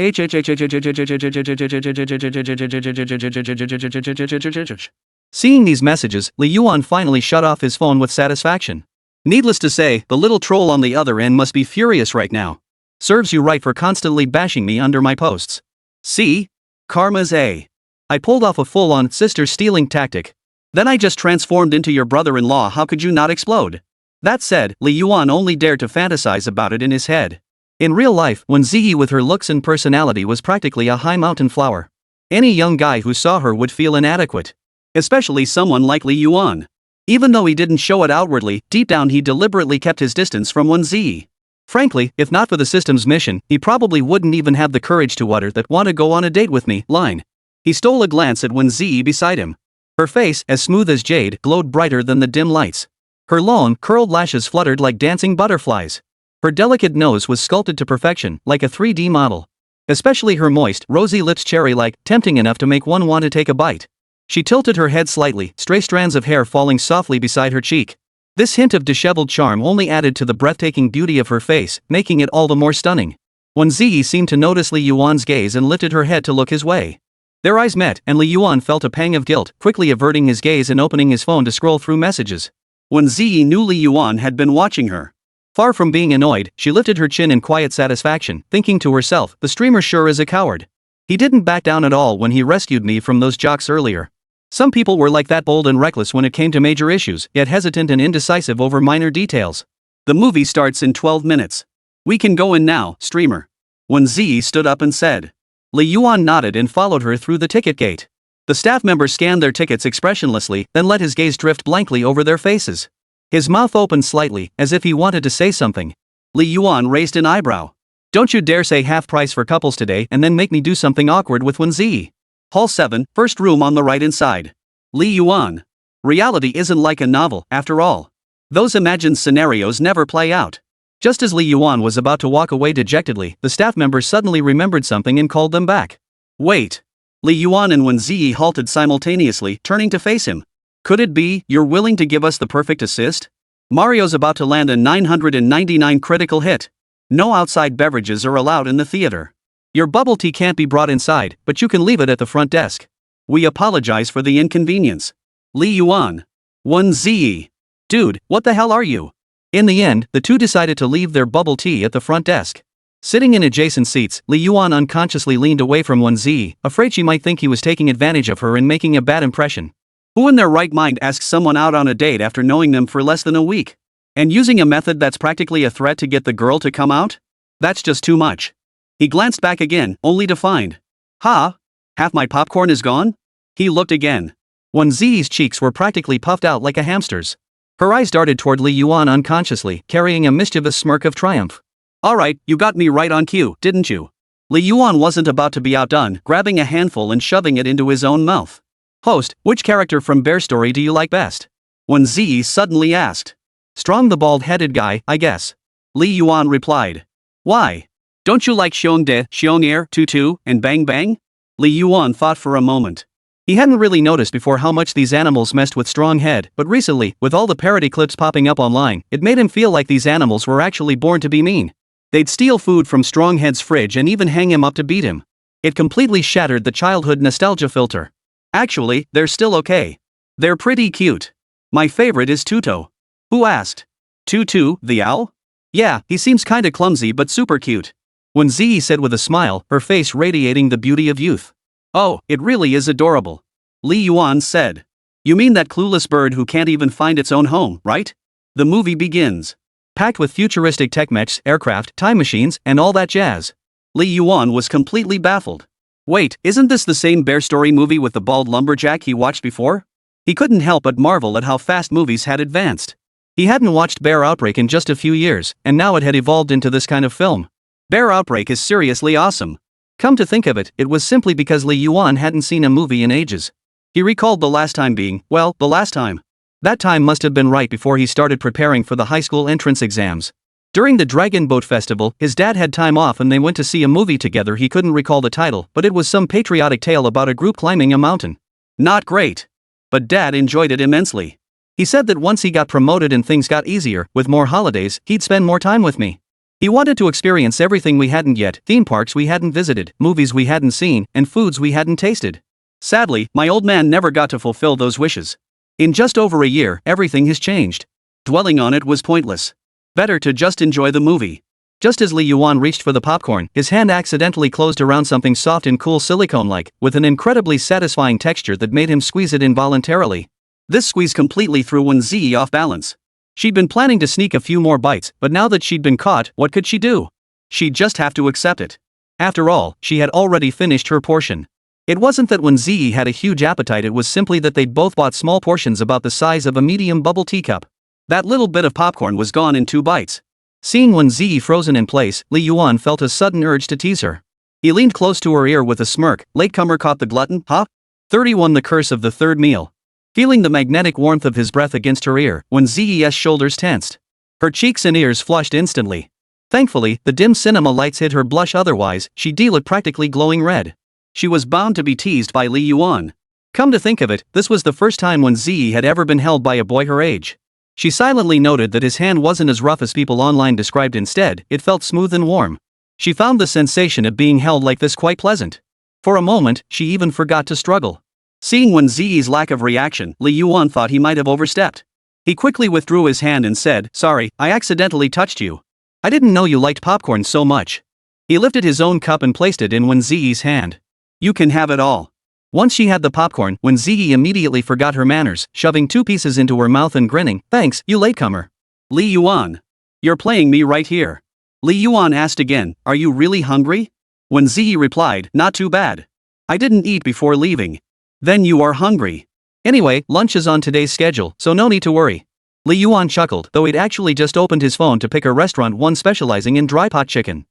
Seeing these messages, Li Yuan finally shut off his phone with satisfaction. Needless to say, the little troll on the other end must be furious right now. Serves you right for constantly bashing me under my posts. See? Karma's A. I pulled off a full-on sister-stealing tactic. Then I just transformed into your brother-in-law. How could you not explode? That said, Li Yuan only dared to fantasize about it in his head. In real life, Wēn Zhiyi with her looks and personality was practically a high mountain flower. Any young guy who saw her would feel inadequate. Especially someone like Li Yuan. Even though he didn't show it outwardly, deep down he deliberately kept his distance from Wēn Zhiyi. Frankly, if not for the system's mission, he probably wouldn't even have the courage to utter that "wanna go on a date with me" line. He stole a glance at Wēn Zhiyi beside him. Her face, as smooth as jade, glowed brighter than the dim lights. Her long, curled lashes fluttered like dancing butterflies. Her delicate nose was sculpted to perfection, like a 3D model. Especially her moist, rosy lips cherry-like, tempting enough to make one want to take a bite. She tilted her head slightly, stray strands of hair falling softly beside her cheek. This hint of disheveled charm only added to the breathtaking beauty of her face, making it all the more stunning. Wēn Zhiyi seemed to notice Li Yuan's gaze and lifted her head to look his way. Their eyes met, and Li Yuan felt a pang of guilt, quickly averting his gaze and opening his phone to scroll through messages. Wēn Zhiyi knew Li Yuan had been watching her. Far from being annoyed, she lifted her chin in quiet satisfaction, thinking to herself, the streamer sure is a coward. He didn't back down at all when he rescued me from those jocks earlier. Some people were like that, bold and reckless when it came to major issues, yet hesitant and indecisive over minor details. The movie starts in 12 minutes. We can go in now, streamer. Wēn Zhiyi stood up and said. Li Yuan nodded and followed her through the ticket gate. The staff member scanned their tickets expressionlessly, then let his gaze drift blankly over their faces. His mouth opened slightly, as if he wanted to say something. Li Yuan raised an eyebrow. Don't you dare say half price for couples today and then make me do something awkward with Wēn Zhiyi. Hall 7, first room on the right inside. Li Yuan. Reality isn't like a novel, after all. Those imagined scenarios never play out. Just as Li Yuan was about to walk away dejectedly, the staff member suddenly remembered something and called them back. Wait. Li Yuan and Wēn Zhiyi halted simultaneously, turning to face him. Could it be, you're willing to give us the perfect assist? Mario's about to land a 999 critical hit. No outside beverages are allowed in the theater. Your bubble tea can't be brought inside, but you can leave it at the front desk. We apologize for the inconvenience. Li Yuan. Wēn Zhiyi. Dude, what the hell are you? In the end, the two decided to leave their bubble tea at the front desk. Sitting in adjacent seats, Li Yuan unconsciously leaned away from Wēn Zhiyi, afraid she might think he was taking advantage of her and making a bad impression. Who in their right mind asks someone out on a date after knowing them for less than a week? And using a method that's practically a threat to get the girl to come out? That's just too much. He glanced back again, only to find. Ha? Half my popcorn is gone? He looked again. Wēn Zhiyi's cheeks were practically puffed out like a hamster's. Her eyes darted toward Li Yuan unconsciously, carrying a mischievous smirk of triumph. Alright, you got me right on cue, didn't you? Li Yuan wasn't about to be outdone, grabbing a handful and shoving it into his own mouth. Host, which character from Bear Story do you like best? Wēn Zhiyi suddenly asked. Strong the bald-headed guy, I guess. Li Yuan replied. Why? Don't you like Xiongde, Xiong'er, Tutu, and Bang Bang? Li Yuan thought for a moment. He hadn't really noticed before how much these animals messed with Strong Head, but recently, with all the parody clips popping up online, it made him feel like these animals were actually born to be mean. They'd steal food from Strong Head's fridge and even hang him up to beat him. It completely shattered the childhood nostalgia filter. Actually, they're still okay. They're pretty cute. My favorite is Tuto. Who asked? Tutu, the owl? Yeah, he seems kinda clumsy but super cute. Wēn Zhiyi said with a smile, her face radiating the beauty of youth. Oh, it really is adorable. Li Yuan said. You mean that clueless bird who can't even find its own home, right? The movie begins. Packed with futuristic tech mechs, aircraft, time machines, and all that jazz. Li Yuan was completely baffled. Wait, isn't this the same bear story movie with the bald lumberjack he watched before? He couldn't help but marvel at how fast movies had advanced. He hadn't watched Bear Outbreak in just a few years, and now it had evolved into this kind of film. Bear Outbreak is seriously awesome. Come to think of it, it was simply because Li Yuan hadn't seen a movie in ages. He recalled the last time being, well, the last time. That time must have been right before he started preparing for the high school entrance exams. During the Dragon Boat Festival, his dad had time off and they went to see a movie together. He couldn't recall the title, but it was some patriotic tale about a group climbing a mountain. Not great. But Dad enjoyed it immensely. He said that once he got promoted and things got easier, with more holidays, he'd spend more time with me. He wanted to experience everything we hadn't yet, theme parks we hadn't visited, movies we hadn't seen, and foods we hadn't tasted. Sadly, my old man never got to fulfill those wishes. In just over a year, everything has changed. Dwelling on it was pointless. Better to just enjoy the movie. Just as Li Yuan reached for the popcorn, his hand accidentally closed around something soft and cool silicone-like, with an incredibly satisfying texture that made him squeeze it involuntarily. This squeeze completely threw Wēn Zhiyi off balance. She'd been planning to sneak a few more bites, but now that she'd been caught, what could she do? She'd just have to accept it. After all, she had already finished her portion. It wasn't that Wēn Zhiyi had a huge appetite, it was simply that they'd both bought small portions about the size of a medium bubble teacup. That little bit of popcorn was gone in 2 bites. Seeing Wēn Zhiyi frozen in place, Li Yuan felt a sudden urge to tease her. He leaned close to her ear with a smirk. Latecomer caught the glutton, huh? 31 The curse of the third meal. Feeling the magnetic warmth of his breath against her ear, Wēn Zhiyi's shoulders tensed. Her cheeks and ears flushed instantly. Thankfully, the dim cinema lights hid her blush, otherwise, she'd deal it practically glowing red. She was bound to be teased by Li Yuan. Come to think of it, this was the first time Wēn Zhiyi had ever been held by a boy her age. She silently noted that his hand wasn't as rough as people online described. Instead, it felt smooth and warm. She found the sensation of being held like this quite pleasant. For a moment, she even forgot to struggle. Seeing Wēn Zhiyi's lack of reaction, Li Yuan thought he might have overstepped. He quickly withdrew his hand and said, "Sorry, I accidentally touched you. I didn't know you liked popcorn so much." He lifted his own cup and placed it in Wēn Zhiyi's hand. "You can have it all." Once she had the popcorn, Wēn Zhiyi immediately forgot her manners, shoving 2 pieces into her mouth and grinning. "Thanks, you latecomer." "Li Yuan. You're playing me right here." Li Yuan asked again, "Are you really hungry?" Wēn Zhiyi replied, "Not too bad. I didn't eat before leaving." "Then you are hungry. Anyway, lunch is on today's schedule, so no need to worry." Li Yuan chuckled, though he'd actually just opened his phone to pick a restaurant, one specializing in dry pot chicken.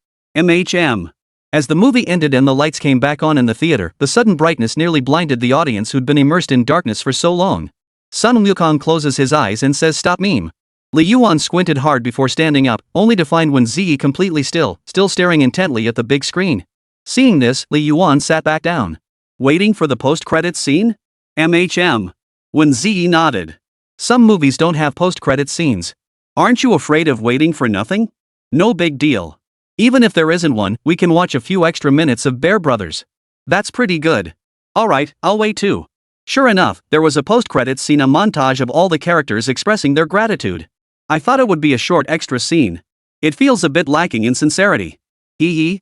As the movie ended and the lights came back on in the theater, the sudden brightness nearly blinded the audience who'd been immersed in darkness for so long. Sun Wukong closes his eyes and says, "Stop meme." Li Yuan squinted hard before standing up, only to find Wēn Zhiyi completely still staring intently at the big screen. Seeing this, Li Yuan sat back down. "Waiting for the post-credits scene?" Wēn Zhiyi nodded. "Some movies don't have post-credits scenes. Aren't you afraid of waiting for nothing?" "No big deal. Even if there isn't one, we can watch a few extra minutes of Bear Brothers. That's pretty good." "Alright, I'll wait too." Sure enough, there was a post-credits scene, a montage of all the characters expressing their gratitude. I thought it would be a short extra scene. It feels a bit lacking in sincerity.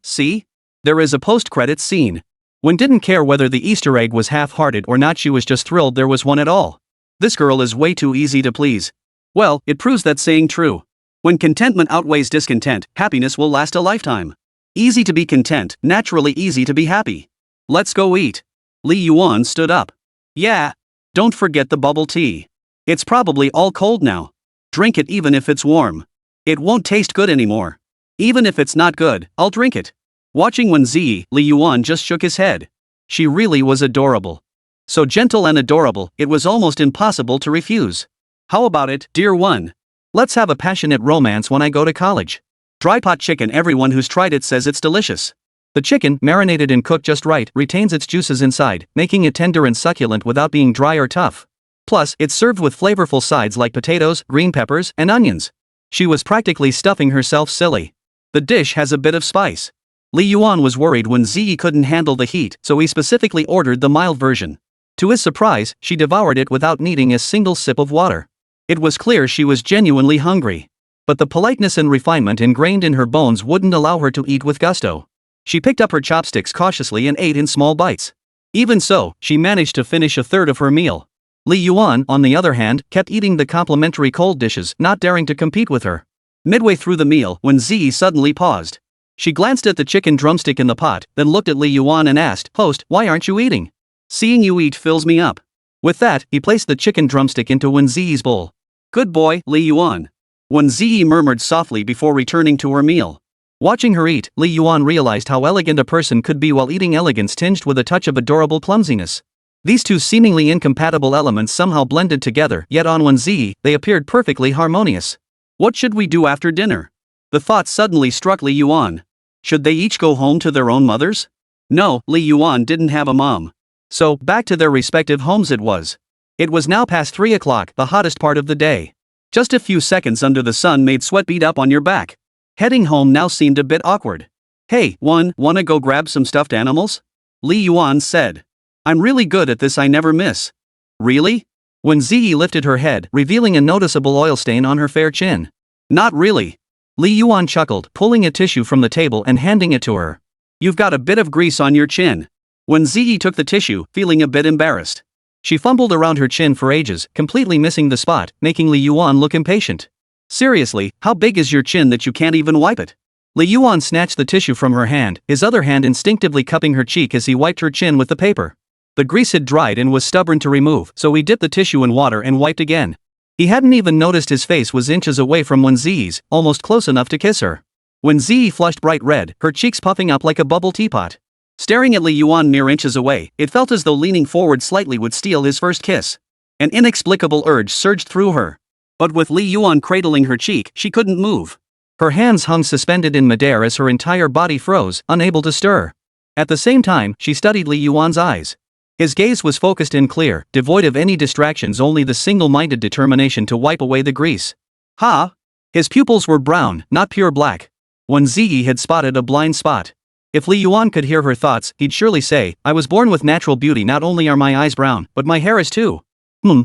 See? There is a post-credits scene. Wēn didn't care whether the Easter egg was half-hearted or not, she was just thrilled there was one at all. This girl is way too easy to please. Well, it proves that saying true. When contentment outweighs discontent, happiness will last a lifetime. Easy to be content, naturally easy to be happy. Let's go eat. Li Yuan stood up. Yeah. Don't forget the bubble tea. It's probably all cold now. Drink it even if it's warm. It won't taste good anymore. Even if it's not good, I'll drink it. Watching Wēn Zhiyi, Li Yuan just shook his head. She really was adorable. So gentle and adorable, it was almost impossible to refuse. "How about it, dear one? Let's have a passionate romance when I go to college. Dry pot chicken. Everyone who's tried it says it's delicious. The chicken, marinated and cooked just right, retains its juices inside, making it tender and succulent without being dry or tough. Plus, it's served with flavorful sides like potatoes, green peppers, and onions. She was practically stuffing herself silly. The dish has a bit of spice. Li Yuan was worried when Zhiyi couldn't handle the heat, so he specifically ordered the mild version. To his surprise, she devoured it without needing a single sip of water. It was clear she was genuinely hungry. But the politeness and refinement ingrained in her bones wouldn't allow her to eat with gusto. She picked up her chopsticks cautiously and ate in small bites. Even so, she managed to finish a third of her meal. Li Yuan, on the other hand, kept eating the complimentary cold dishes, not daring to compete with her. Midway through the meal, when Zhiyi suddenly paused. She glanced at the chicken drumstick in the pot, then looked at Li Yuan and asked, "Host, why aren't you eating? Seeing you eat fills me up." With that, he placed the chicken drumstick into Wēn Zhiyi's bowl. "Good boy, Li Yuan." Wēn Zhiyi murmured softly before returning to her meal. Watching her eat, Li Yuan realized how elegant a person could be while eating, elegance tinged with a touch of adorable clumsiness. These two seemingly incompatible elements somehow blended together, yet on Wēn Zhiyi, they appeared perfectly harmonious. What should we do after dinner? The thought suddenly struck Li Yuan. Should they each go home to their own mothers? No, Li Yuan didn't have a mom. So, back to their respective homes it was. It was now past 3 o'clock, the hottest part of the day. Just a few seconds under the sun made sweat bead up on your back. Heading home now seemed a bit awkward. "Hey, wanna go grab some stuffed animals?" Li Yuan said. "I'm really good at this, I never miss." "Really?" Wēn Zhiyi lifted her head, revealing a noticeable oil stain on her fair chin. "Not really." Li Yuan chuckled, pulling a tissue from the table and handing it to her. "You've got a bit of grease on your chin." Wēn Zhiyi took the tissue, feeling a bit embarrassed. She fumbled around her chin for ages, completely missing the spot, making Li Yuan look impatient. "Seriously, how big is your chin that you can't even wipe it?" Li Yuan snatched the tissue from her hand, his other hand instinctively cupping her cheek as he wiped her chin with the paper. The grease had dried and was stubborn to remove, so he dipped the tissue in water and wiped again. He hadn't even noticed his face was inches away from Wēn Zhiyi's, almost close enough to kiss her. Wēn Zhiyi flushed bright red, her cheeks puffing up like a bubble teapot. Staring at Li Yuan mere inches away, it felt as though leaning forward slightly would steal his first kiss. An inexplicable urge surged through her. But with Li Yuan cradling her cheek, she couldn't move. Her hands hung suspended in midair as her entire body froze, unable to stir. At the same time, she studied Li Yuan's eyes. His gaze was focused and clear, devoid of any distractions, only the single-minded determination to wipe away the grease. Ha! His pupils were brown, not pure black. Wēn Zhiyi had spotted a blind spot. If Li Yuan could hear her thoughts, he'd surely say, "I was born with natural beauty. Not only are my eyes brown, but my hair is too.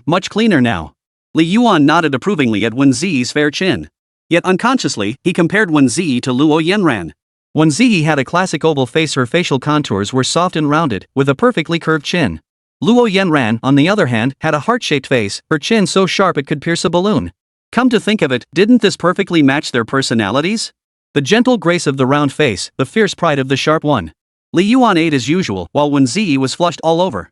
Much cleaner now." Li Yuan nodded approvingly at Wēn Zhiyi's fair chin. Yet unconsciously, he compared Wēn Zhiyi to Luo Yanran. Wēn Zhiyi had a classic oval face. Her facial contours were soft and rounded, with a perfectly curved chin. Luo Yanran, on the other hand, had a heart-shaped face, her chin so sharp it could pierce a balloon. Come to think of it, didn't this perfectly match their personalities? The gentle grace of the round face, the fierce pride of the sharp one. Li Yuan ate as usual, while Wēn Zhiyi was flushed all over.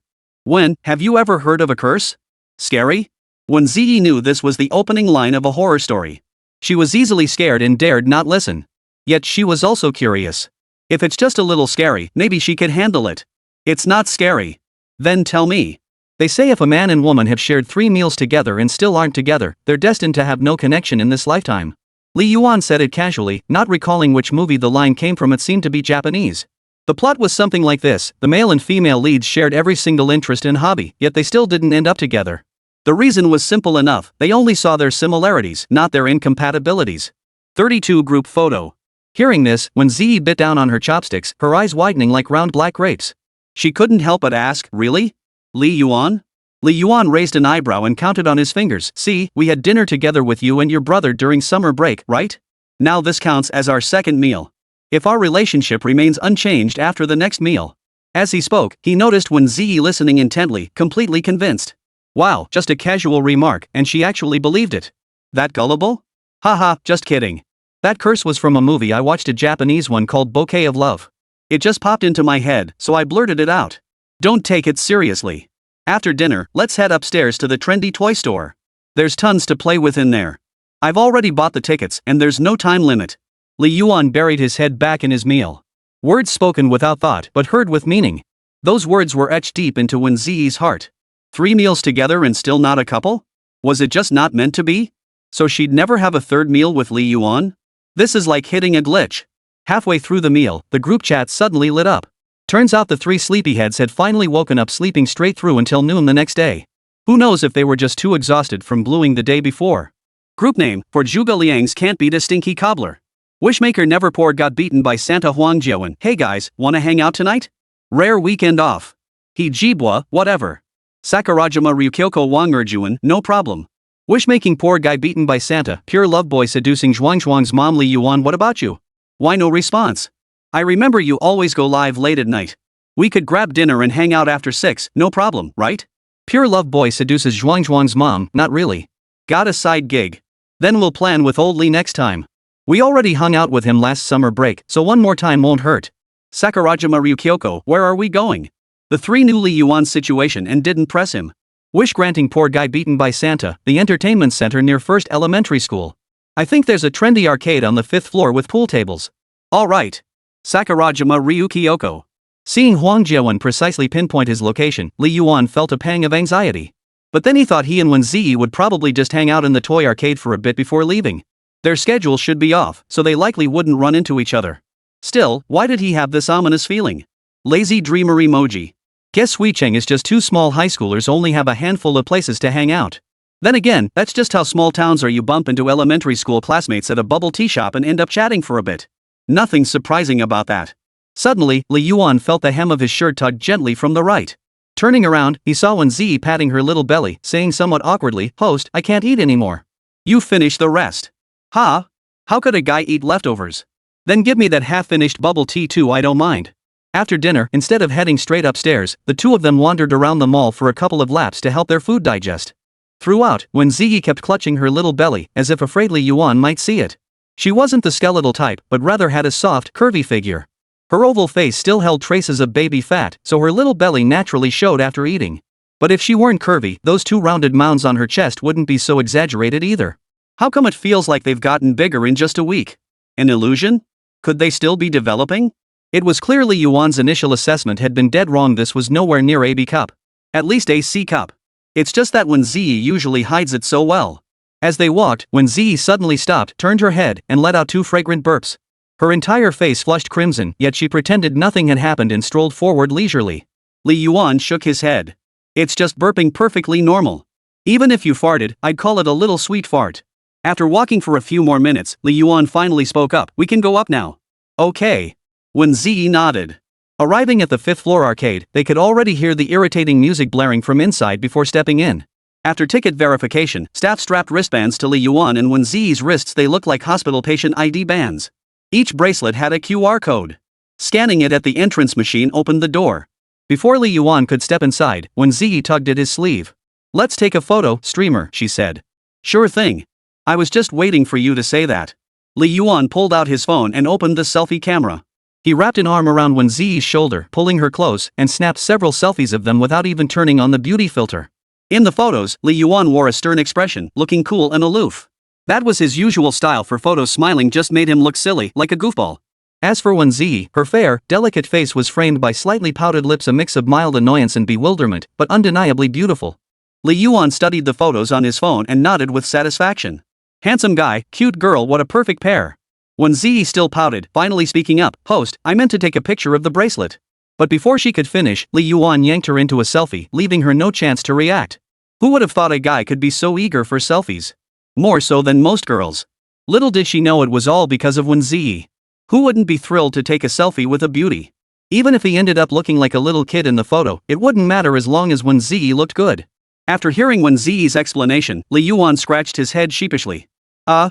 "Wēn, have you ever heard of a curse? Scary?" Wēn Zhiyi knew this was the opening line of a horror story. She was easily scared and dared not listen. Yet she was also curious. If it's just a little scary, maybe she could handle it. "It's not scary." "Then tell me." They say if a man and woman have shared 3 meals together and still aren't together, they're destined to have no connection in this lifetime. Li Yuan said it casually, not recalling which movie the line came from. It seemed to be Japanese. The plot was something like this: the male and female leads shared every single interest and hobby, yet they still didn't end up together. The reason was simple enough: they only saw their similarities, not their incompatibilities. 32 Group Photo. Hearing this, when Zhiyi bit down on her chopsticks, her eyes widening like round black grapes. She couldn't help but ask, "Really? Li Yuan?" Li Yuan raised an eyebrow and counted on his fingers. "See, we had dinner together with you and your brother during summer break, right? Now this counts as our second meal. If our relationship remains unchanged after the next meal." As he spoke, he noticed Wēn Zhiyi listening intently, completely convinced. Wow, just a casual remark, and she actually believed it. That gullible? Haha, just kidding. That curse was from a movie I watched, a Japanese one called Bouquet of Love. It just popped into my head, so I blurted it out. Don't take it seriously. After dinner, let's head upstairs to the trendy toy store. There's tons to play with in there. I've already bought the tickets, and there's no time limit. Li Yuan buried his head back in his meal. Words spoken without thought, but heard with meaning. Those words were etched deep into Wēn Zhiyi's heart. 3 meals together and still not a couple? Was it just not meant to be? So she'd never have a third meal with Li Yuan? This is like hitting a glitch. Halfway through the meal, the group chat suddenly lit up. Turns out the three sleepyheads had finally woken up sleeping straight through until noon the next day. Who knows if they were just too exhausted from bluing the day before. Group name, for Zhuge Liang's can't beat a stinky cobbler. Wishmaker never poured got beaten by Santa Huang Jiawen. Hey guys, wanna hang out tonight? Rare weekend off. He Jibwa, whatever. Sakurajima Ryukyoko Wang Erjuan, no problem. Wishmaking poor guy beaten by Santa, pure love boy seducing Zhuang's mom Li Yuan. What about you? Why no response? I remember you always go live late at night. We could grab dinner and hang out after 6, no problem, right? Pure love boy seduces Zhuang's mom, not really. Got a side gig. Then we'll plan with old Li next time. We already hung out with him last summer break, so one more time won't hurt. Sakurajima Ryukyoko, where are we going? The three knew Li Yuan's situation and didn't press him. Wish granting poor guy beaten by Santa, the entertainment center near First Elementary School. I think there's a trendy arcade on the 5th floor with pool tables. Alright. Sakurajima Ryukyoko. Seeing Huang Jiawen precisely pinpoint his location, Li Yuan felt a pang of anxiety. But then he thought he and Wēn Zhiyi would probably just hang out in the toy arcade for a bit before leaving. Their schedule should be off, so they likely wouldn't run into each other. Still, why did he have this ominous feeling? Lazy dreamer emoji. Guess Huicheng is just two small high schoolers only have a handful of places to hang out. Then again, that's just how small towns are. You bump into elementary school classmates at a bubble tea shop and end up chatting for a bit. Nothing surprising about that. Suddenly, Li Yuan felt the hem of his shirt tugged gently from the right. Turning around, he saw Wēn Zhiyi patting her little belly, saying somewhat awkwardly, "Host, I can't eat anymore." You finish the rest. Huh? How could a guy eat leftovers? Then give me that half-finished bubble tea too, I don't mind. After dinner, instead of heading straight upstairs, the two of them wandered around the mall for a couple of laps to help their food digest. Throughout, Wēn Zhiyi kept clutching her little belly, as if afraid Li Yuan might see it. She wasn't the skeletal type, but rather had a soft, curvy figure. Her oval face still held traces of baby fat, so her little belly naturally showed after eating. But if she weren't curvy, those two rounded mounds on her chest wouldn't be so exaggerated either. How come it feels like they've gotten bigger in just a week? An illusion? Could they still be developing? It was clear Li Yuan's initial assessment had been dead wrong. This was nowhere near a B cup. At least a C cup. It's just that Wēn Zhiyi usually hides it so well. As they walked, Wēn Zhiyi suddenly stopped, turned her head, and let out two fragrant burps. Her entire face flushed crimson, yet she pretended nothing had happened and strolled forward leisurely. Li Yuan shook his head. It's just burping perfectly normal. Even if you farted, I'd call it a little sweet fart. After walking for a few more minutes, Li Yuan finally spoke up. We can go up now. Okay. Wēn Zhiyi nodded. Arriving at the 5th floor arcade, they could already hear the irritating music blaring from inside before stepping in. After ticket verification, staff strapped wristbands to Li Yuan and Wēn Zhiyi's wrists. They looked like hospital patient ID bands. Each bracelet had a QR code. Scanning it at the entrance machine opened the door. Before Li Yuan could step inside, Wēn Zhiyi tugged at his sleeve. Let's take a photo, streamer, she said. Sure thing. I was just waiting for you to say that. Li Yuan pulled out his phone and opened the selfie camera. He wrapped an arm around Wēn Zhiyi's shoulder, pulling her close, and snapped several selfies of them without even turning on the beauty filter. In the photos, Li Yuan wore a stern expression, looking cool and aloof. That was his usual style for photos. Smiling just made him look silly, like a goofball. As for Wēn Zhiyi, her fair, delicate face was framed by slightly pouted lips, a mix of mild annoyance and bewilderment, but undeniably beautiful. Li Yuan studied the photos on his phone and nodded with satisfaction. Handsome guy, cute girl, what a perfect pair. Wēn Zhiyi still pouted, finally speaking up. Host, I meant to take a picture of the bracelet. But before she could finish, Li Yuan yanked her into a selfie, leaving her no chance to react. Who would have thought a guy could be so eager for selfies? More so than most girls. Little did she know it was all because of Wēn Zhiyi. Who wouldn't be thrilled to take a selfie with a beauty? Even if he ended up looking like a little kid in the photo, it wouldn't matter as long as Wēn Zhiyi looked good. After hearing Wēn Zhiyi's explanation, Li Yuan scratched his head sheepishly.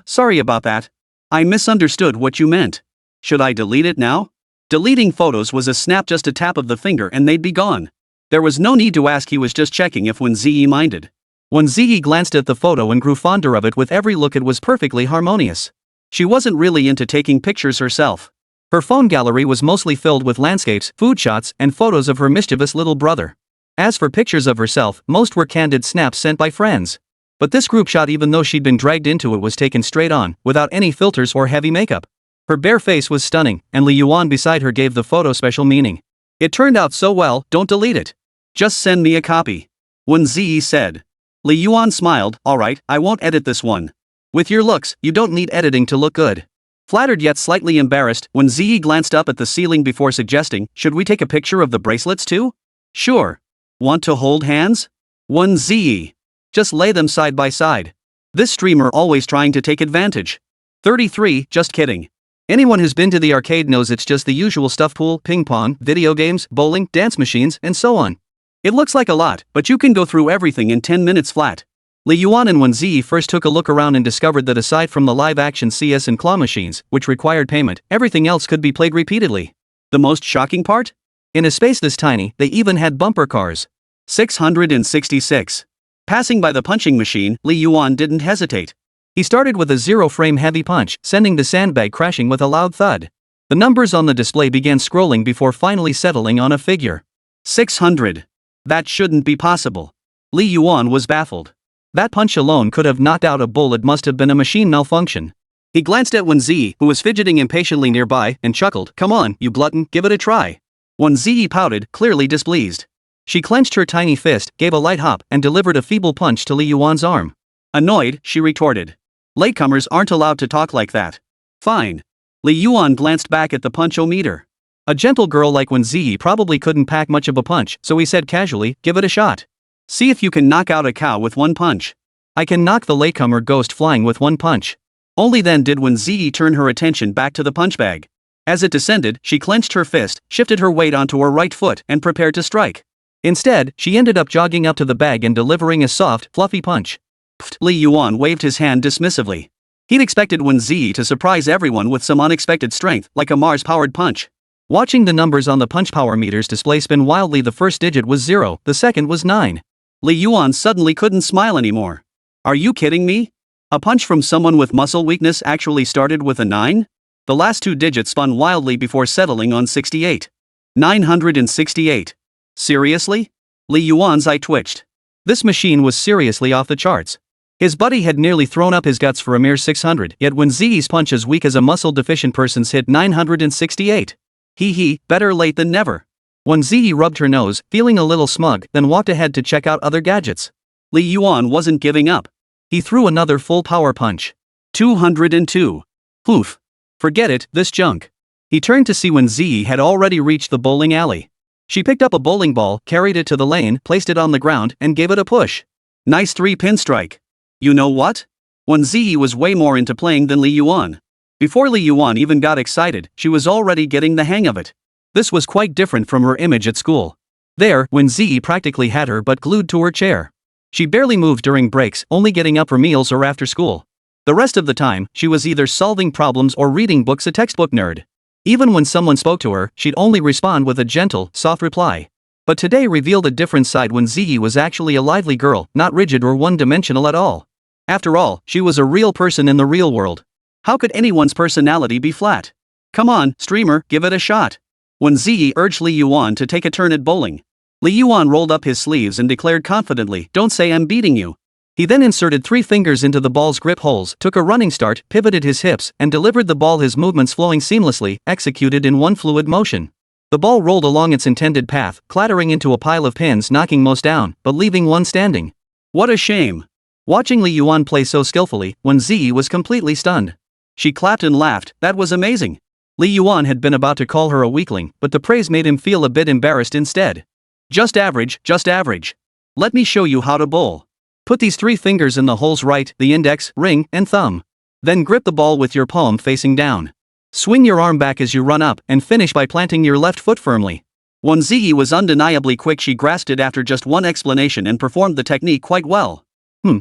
Sorry about that. I misunderstood what you meant. Should I delete it now? Deleting photos was a snap, just a tap of the finger and they'd be gone. There was no need to ask, he was just checking if Wēn Zhiyi minded. Wēn Zhiyi glanced at the photo and grew fonder of it with every look. It was perfectly harmonious. She wasn't really into taking pictures herself. Her phone gallery was mostly filled with landscapes, food shots, and photos of her mischievous little brother. As for pictures of herself, most were candid snaps sent by friends. But this group shot, even though she'd been dragged into it, was taken straight on, without any filters or heavy makeup. Her bare face was stunning, and Li Yuan beside her gave the photo special meaning. It turned out so well, don't delete it. Just send me a copy. Wēn Zhiyi said. Li Yuan smiled. Alright, I won't edit this one. With your looks, you don't need editing to look good. Flattered yet slightly embarrassed, Wēn Zhiyi glanced up at the ceiling before suggesting, should we take a picture of the bracelets too? Sure. Want to hold hands? Wēn Zhiyi. Just lay them side by side. This streamer always trying to take advantage. 33, just kidding. Anyone who's been to the arcade knows it's just the usual stuff: pool, ping pong, video games, bowling, dance machines, and so on. It looks like a lot, but you can go through everything in 10 minutes flat. Li Yuan and Wēn Zhiyi first took a look around and discovered that aside from the live-action CS and claw machines, which required payment, everything else could be played repeatedly. The most shocking part? In a space this tiny, they even had bumper cars. 666. Passing by the punching machine, Li Yuan didn't hesitate. He started with a zero-frame heavy punch, sending the sandbag crashing with a loud thud. The numbers on the display began scrolling before finally settling on a figure. 600. That shouldn't be possible. Li Yuan was baffled. That punch alone could have knocked out a bull. It must have been a machine malfunction. He glanced at Wēn Zhiyi, who was fidgeting impatiently nearby, and chuckled, "Come on, you glutton, give it a try." Wēn Zhiyi pouted, clearly displeased. She clenched her tiny fist, gave a light hop, and delivered a feeble punch to Li Yuan's arm. Annoyed, she retorted, "Latecomers aren't allowed to talk like that." Fine. Li Yuan glanced back at the punch-o-meter. A gentle girl like Wēn Zhiyi probably couldn't pack much of a punch, so he said casually, "Give it a shot. See if you can knock out a cow with one punch." "I can knock the latecomer ghost flying with one punch." Only then did Wēn Zhiyi turn her attention back to the punch bag. As it descended, she clenched her fist, shifted her weight onto her right foot, and prepared to strike. Instead, she ended up jogging up to the bag and delivering a soft, fluffy punch. Pfft, Li Yuan waved his hand dismissively. He'd expected Wēn Zhiyi to surprise everyone with some unexpected strength, like a Mars-powered punch. Watching the numbers on the punch power meter's display spin wildly, the first digit was 0, the second was 9. Li Yuan suddenly couldn't smile anymore. Are you kidding me? A punch from someone with muscle weakness actually started with a 9? The last two digits spun wildly before settling on 68. 968. Seriously? Li Yuan's eye twitched. This machine was seriously off the charts. His buddy had nearly thrown up his guts for a mere 600, yet Wēn Zhiyi's punch as weak as a muscle-deficient person's hit 968. Hee, better late than never. Wēn Zhiyi rubbed her nose, feeling a little smug, then walked ahead to check out other gadgets. Li Yuan wasn't giving up. He threw another full power punch. 202. Oof. Forget it, this junk. He turned to see Wēn Zhiyi had already reached the bowling alley. She picked up a bowling ball, carried it to the lane, placed it on the ground, and gave it a push. Nice 3-pin strike. You know what? Wēn Zhiyi was way more into playing than Li Yuan. Before Li Yuan even got excited, she was already getting the hang of it. This was quite different from her image at school. There, Wēn Zhiyi practically had her butt glued to her chair. She barely moved during breaks, only getting up for meals or after school. The rest of the time, she was either solving problems or reading books, a textbook nerd. Even when someone spoke to her, she'd only respond with a gentle, soft reply. But today revealed a different side. Wēn Zhiyi was actually a lively girl, not rigid or one-dimensional at all. After all, she was a real person in the real world. How could anyone's personality be flat? Come on, streamer, give it a shot. Wēn Zhiyi urged Li Yuan to take a turn at bowling. Li Yuan rolled up his sleeves and declared confidently, "Don't say I'm beating you." He then inserted 3 fingers into the ball's grip holes, took a running start, pivoted his hips, and delivered the ball, his movements flowing seamlessly, executed in one fluid motion. The ball rolled along its intended path, clattering into a pile of pins, knocking most down, but leaving one standing. What a shame. Watching Li Yuan play so skillfully, Wēn Zhiyi was completely stunned. She clapped and laughed, that was amazing. Li Yuan had been about to call her a weakling, but the praise made him feel a bit embarrassed instead. Just average, just average. Let me show you how to bowl. Put these 3 fingers in the holes right, the index, ring, and thumb. Then grip the ball with your palm facing down. Swing your arm back as you run up, and finish by planting your left foot firmly. Wēn Zhiyi was undeniably quick. She grasped it after just one explanation and performed the technique quite well.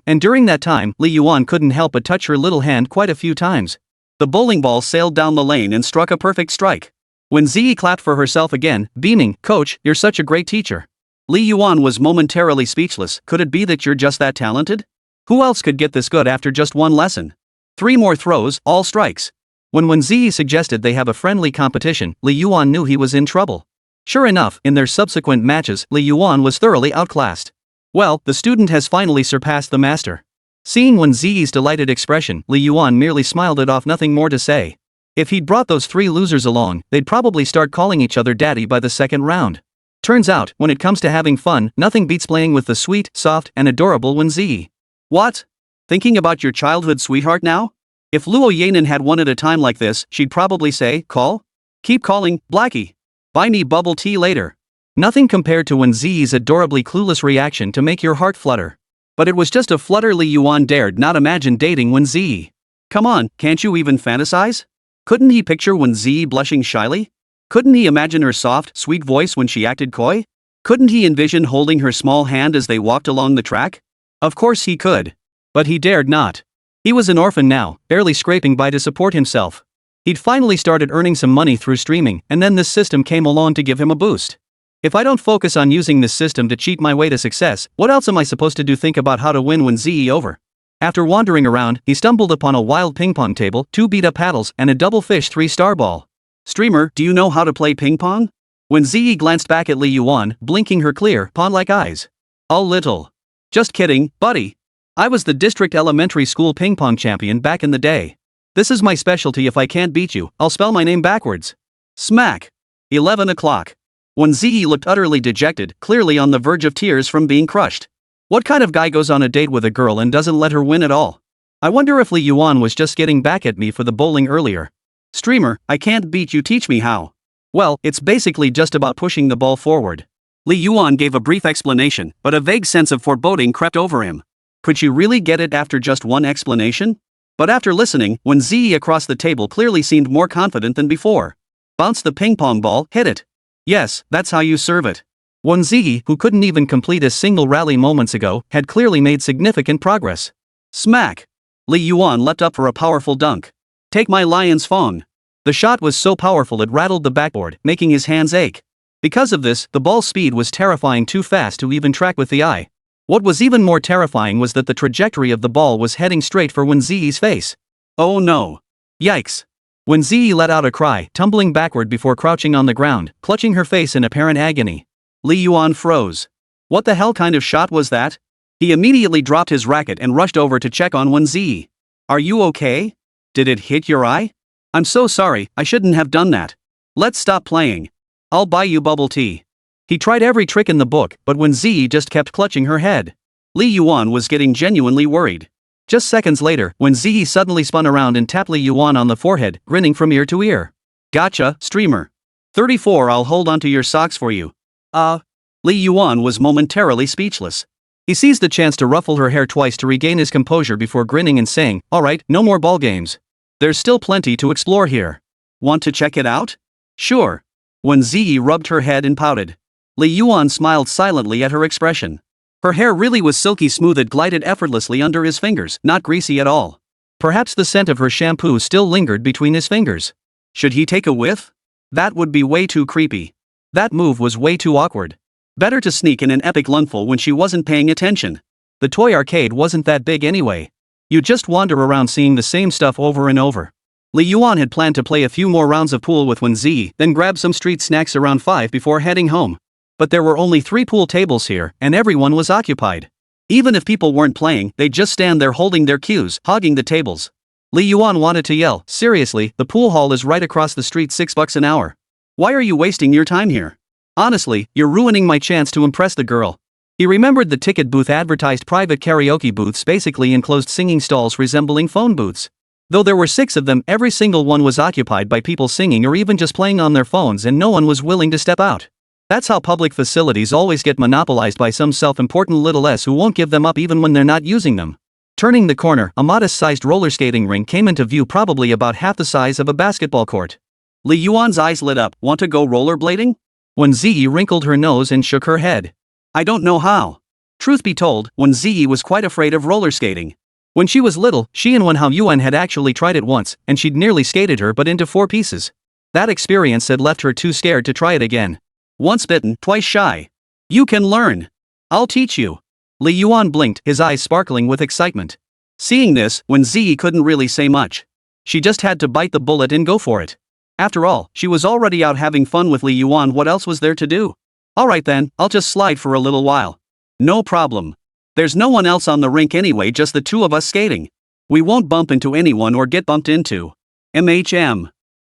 And during that time, Li Yuan couldn't help but touch her little hand quite a few times. The bowling ball sailed down the lane and struck a perfect strike. Wēn Zhiyi clapped for herself again, beaming, "Coach, you're such a great teacher." Li Yuan was momentarily speechless. Could it be that you're just that talented? Who else could get this good after just one lesson? 3 more throws, all strikes. When Wēn Zhiyi suggested they have a friendly competition, Li Yuan knew he was in trouble. Sure enough, in their subsequent matches, Li Yuan was thoroughly outclassed. Well, the student has finally surpassed the master. Seeing Wēn Zhiyi's delighted expression, Li Yuan merely smiled it off, nothing more to say. If he'd brought those 3 losers along, they'd probably start calling each other daddy by the second round. Turns out, when it comes to having fun, nothing beats playing with the sweet, soft, and adorable Wēn Zhiyi. What? Thinking about your childhood sweetheart now? If Luo Yanin had one at a time like this, she'd probably say, call? Keep calling, Blackie. Buy me bubble tea later. Nothing compared to Wēn Zhiyi's adorably clueless reaction to make your heart flutter. But it was just a flutter. Li Yuan dared not imagine dating Wēn Zhiyi. Come on, can't you even fantasize? Couldn't he picture Wēn Zhiyi blushing shyly? Couldn't he imagine her soft, sweet voice when she acted coy? Couldn't he envision holding her small hand as they walked along the track? Of course he could. But he dared not. He was an orphan now, barely scraping by to support himself. He'd finally started earning some money through streaming, and then this system came along to give him a boost. If I don't focus on using this system to cheat my way to success, what else am I supposed to do? Think about how to win Wēn Zhiyi over. After wandering around, he stumbled upon a wild ping pong table, 2 beat-up paddles, and a double fish 3-star ball. Streamer, do you know how to play ping pong? Wēn Zhiyi glanced back at Li Yuan, blinking her clear, pond-like eyes. A little. Just kidding, buddy. I was the district elementary school ping pong champion back in the day. This is my specialty. If I can't beat you, I'll spell my name backwards. Smack. 11 o'clock. Wēn Zhiyi looked utterly dejected, clearly on the verge of tears from being crushed. What kind of guy goes on a date with a girl and doesn't let her win at all? I wonder if Li Yuan was just getting back at me for the bowling earlier. Streamer, I can't beat you. Teach me how. Well, it's basically just about pushing the ball forward. Li Yuan gave a brief explanation, but a vague sense of foreboding crept over him. Could she really get it after just one explanation? But after listening, Wēn Zhiyi across the table clearly seemed more confident than before. Bounce the ping pong ball, hit it. Yes, that's how you serve it. Wēn Zhiyi, who couldn't even complete a single rally moments ago, had clearly made significant progress. Smack! Li Yuan leapt up for a powerful dunk. Take my lion's fong. The shot was so powerful it rattled the backboard, making his hands ache. Because of this, the ball's speed was terrifying, too fast to even track with the eye. What was even more terrifying was that the trajectory of the ball was heading straight for Wēn Zhiyi's face. Oh no. Yikes. Wēn Zhiyi let out a cry, tumbling backward before crouching on the ground, clutching her face in apparent agony. Li Yuan froze. What the hell kind of shot was that? He immediately dropped his racket and rushed over to check on Wēn Zhiyi. Are you okay? Did it hit your eye? I'm so sorry, I shouldn't have done that. Let's stop playing. I'll buy you bubble tea. He tried every trick in the book, but Wēn Zhiyi just kept clutching her head. Li Yuan was getting genuinely worried. Just seconds later, Wēn Zhiyi suddenly spun around and tapped Li Yuan on the forehead, grinning from ear to ear. Gotcha, streamer. 34. I'll hold onto your socks for you. Li Yuan was momentarily speechless. He seized the chance to ruffle her hair twice to regain his composure before grinning and saying, alright, no more ball games. There's still plenty to explore here. Want to check it out? Sure. Wēn Zhiyi rubbed her head and pouted. Li Yuan smiled silently at her expression. Her hair really was silky smooth. It glided effortlessly under his fingers, not greasy at all. Perhaps the scent of her shampoo still lingered between his fingers. Should he take a whiff? That would be way too creepy. That move was way too awkward. Better to sneak in an epic lungful when she wasn't paying attention. The toy arcade wasn't that big anyway. You'd just wander around seeing the same stuff over and over. Li Yuan had planned to play a few more rounds of pool with Wēn Zhiyi, then grab some street snacks around 5 before heading home. But there were only 3 pool tables here, and everyone was occupied. Even if people weren't playing, they'd just stand there holding their cues, hogging the tables. Li Yuan wanted to yell, seriously, the pool hall is right across the street, $6 an hour. Why are you wasting your time here? Honestly, you're ruining my chance to impress the girl. He remembered the ticket booth advertised private karaoke booths, basically enclosed singing stalls resembling phone booths. Though there were 6 of them, every single one was occupied by people singing or even just playing on their phones, and no one was willing to step out. That's how public facilities always get monopolized by some self-important little s who won't give them up even when they're not using them. Turning the corner, a modest-sized roller skating rink came into view, probably about half the size of a basketball court. Li Yuan's eyes lit up. Want to go rollerblading? Wēn Zhiyi wrinkled her nose and shook her head. I don't know how. Truth be told, Wēn Zhiyi was quite afraid of roller skating. When she was little, she and Wēn Yuan had actually tried it once, and she'd nearly skated her butt into 4 pieces. That experience had left her too scared to try it again. Once bitten, twice shy. You can learn. I'll teach you. Li Yuan blinked, his eyes sparkling with excitement. Seeing this, Wēn Zhiyi couldn't really say much. She just had to bite the bullet and go for it. After all, she was already out having fun with Li Yuan. What else was there to do? Alright then, I'll just slide for a little while. No problem. There's no one else on the rink anyway, just the 2 of us skating. We won't bump into anyone or get bumped into.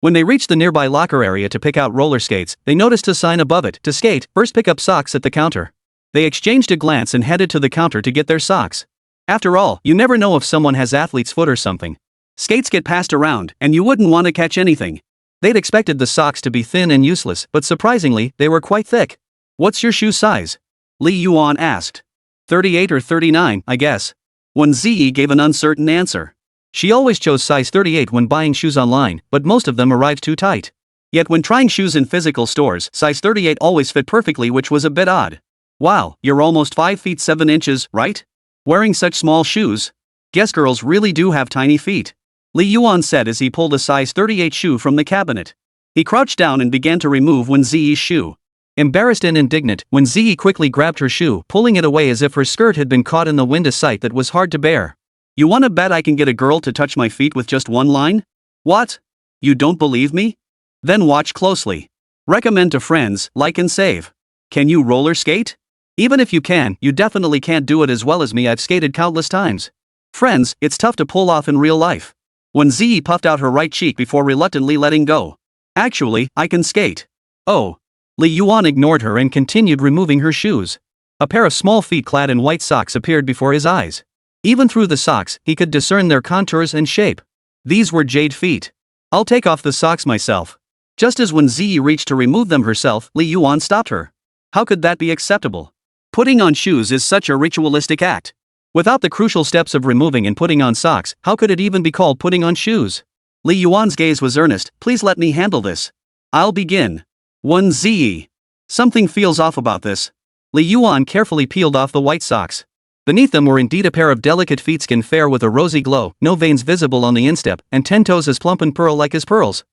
When they reached the nearby locker area to pick out roller skates, they noticed a sign above it, to skate, first pick up socks at the counter. They exchanged a glance and headed to the counter to get their socks. After all, you never know if someone has athlete's foot or something. Skates get passed around, and you wouldn't want to catch anything. They'd expected the socks to be thin and useless, but surprisingly, they were quite thick. What's your shoe size? Li Yuan asked. 38 or 39, I guess. Wēn Zhiyi gave an uncertain answer. She always chose size 38 when buying shoes online, but most of them arrived too tight. Yet when trying shoes in physical stores, size 38 always fit perfectly, which was a bit odd. Wow, you're almost 5 feet 7 inches, right? Wearing such small shoes? Guess girls really do have tiny feet. Li Yuan said as he pulled a size 38 shoe from the cabinet. He crouched down and began to remove Wēn Zhiyi's shoe. Embarrassed and indignant, Wēn Zhiyi quickly grabbed her shoe, pulling it away as if her skirt had been caught in the wind, a sight that was hard to bear. You wanna bet I can get a girl to touch my feet with just one line? What? You don't believe me? Then watch closely. Recommend to friends, like and save. Can you roller skate? Even if you can, you definitely can't do it as well as me. I've skated countless times. Friends, it's tough to pull off in real life. Wēn Zhiyi puffed out her right cheek before reluctantly letting go. Actually, I can skate. Oh. Li Yuan ignored her and continued removing her shoes. A pair of small feet clad in white socks appeared before his eyes. Even through the socks, he could discern their contours and shape. These were jade feet. I'll take off the socks myself. Just as Wēn Zhiyi reached to remove them herself, Li Yuan stopped her. How could that be acceptable? Putting on shoes is such a ritualistic act. Without the crucial steps of removing and putting on socks, how could it even be called putting on shoes? Li Yuan's gaze was earnest. Please let me handle this. I'll begin. Wēn Zhiyi. Something feels off about this. Li Yuan carefully peeled off the white socks. Beneath them were indeed a pair of delicate feet, skin fair with a rosy glow, no veins visible on the instep, and 10 toes as plump and pearl-like as pearls.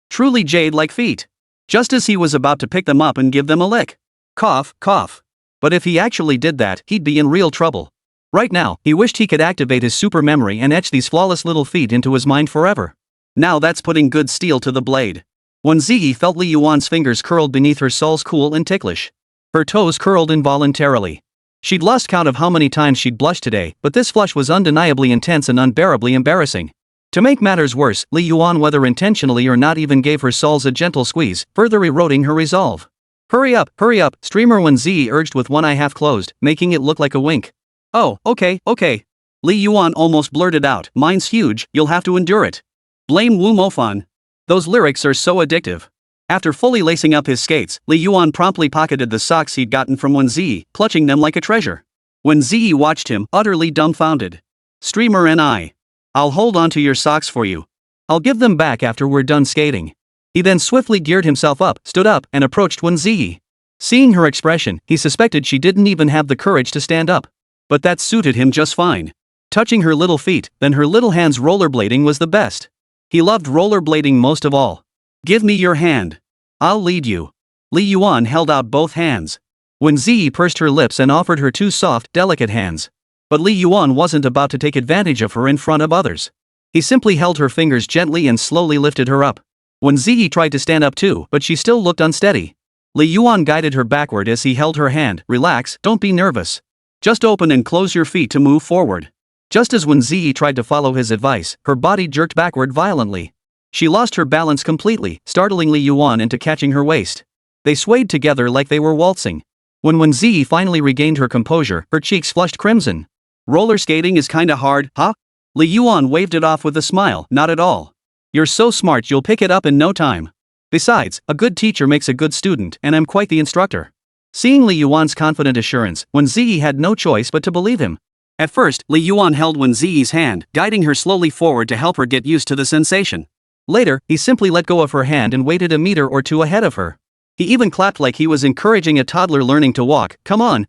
Truly jade-like feet. Just as he was about to pick them up and give them a lick. Cough, cough. But if he actually did that, he'd be in real trouble. Right now, he wished he could activate his super memory and etch these flawless little feet into his mind forever. Now that's putting good steel to the blade. Wēn Zhiyi felt Li Yuan's fingers curled beneath her soles, cool and ticklish. Her toes curled involuntarily. She'd lost count of how many times she'd blushed today, but this flush was undeniably intense and unbearably embarrassing. To make matters worse, Li Yuan, whether intentionally or not, even gave her soles a gentle squeeze, further eroding her resolve. Hurry up, streamer, Wēn Zhiyi urged with one eye half closed, making it look like a wink. Oh, okay. Li Yuan almost blurted out, mine's huge, you'll have to endure it. Blame Wu Mofan. Those lyrics are so addictive. After fully lacing up his skates, Li Yuan promptly pocketed the socks he'd gotten from Wēn Zhiyi, clutching them like a treasure. Wēn Zhiyi watched him, utterly dumbfounded. Streamer and I'll hold on to your socks for you. I'll give them back after we're done skating. He then swiftly geared himself up, stood up, and approached Wēn Zhiyi. Seeing her expression, he suspected she didn't even have the courage to stand up. But that suited him just fine. Touching her little feet, then her little hands, rollerblading was the best. He loved rollerblading most of all. Give me your hand. I'll lead you. Li Yuan held out both hands. Wēn Zhiyi pursed her lips and offered her 2 soft, delicate hands. But Li Yuan wasn't about to take advantage of her in front of others. He simply held her fingers gently and slowly lifted her up. Wēn Zhiyi tried to stand up too, but she still looked unsteady. Li Yuan guided her backward as he held her hand. Relax, don't be nervous. Just open and close your feet to move forward. Just as Wēn Zhiyi tried to follow his advice, her body jerked backward violently. She lost her balance completely, startling Li Yuan into catching her waist. They swayed together like they were waltzing. When Wēn Zhiyi finally regained her composure, her cheeks flushed crimson. Roller skating is kinda hard, huh? Li Yuan waved it off with a smile. Not at all. You're so smart, you'll pick it up in no time. Besides, a good teacher makes a good student, and I'm quite the instructor. Seeing Li Yuan's confident assurance, Wēn Zhiyi had no choice but to believe him. At first, Li Yuan held Wēn Zhiyi's hand, guiding her slowly forward to help her get used to the sensation. Later, he simply let go of her hand and waited a meter or two ahead of her. He even clapped like he was encouraging a toddler learning to walk. Come on.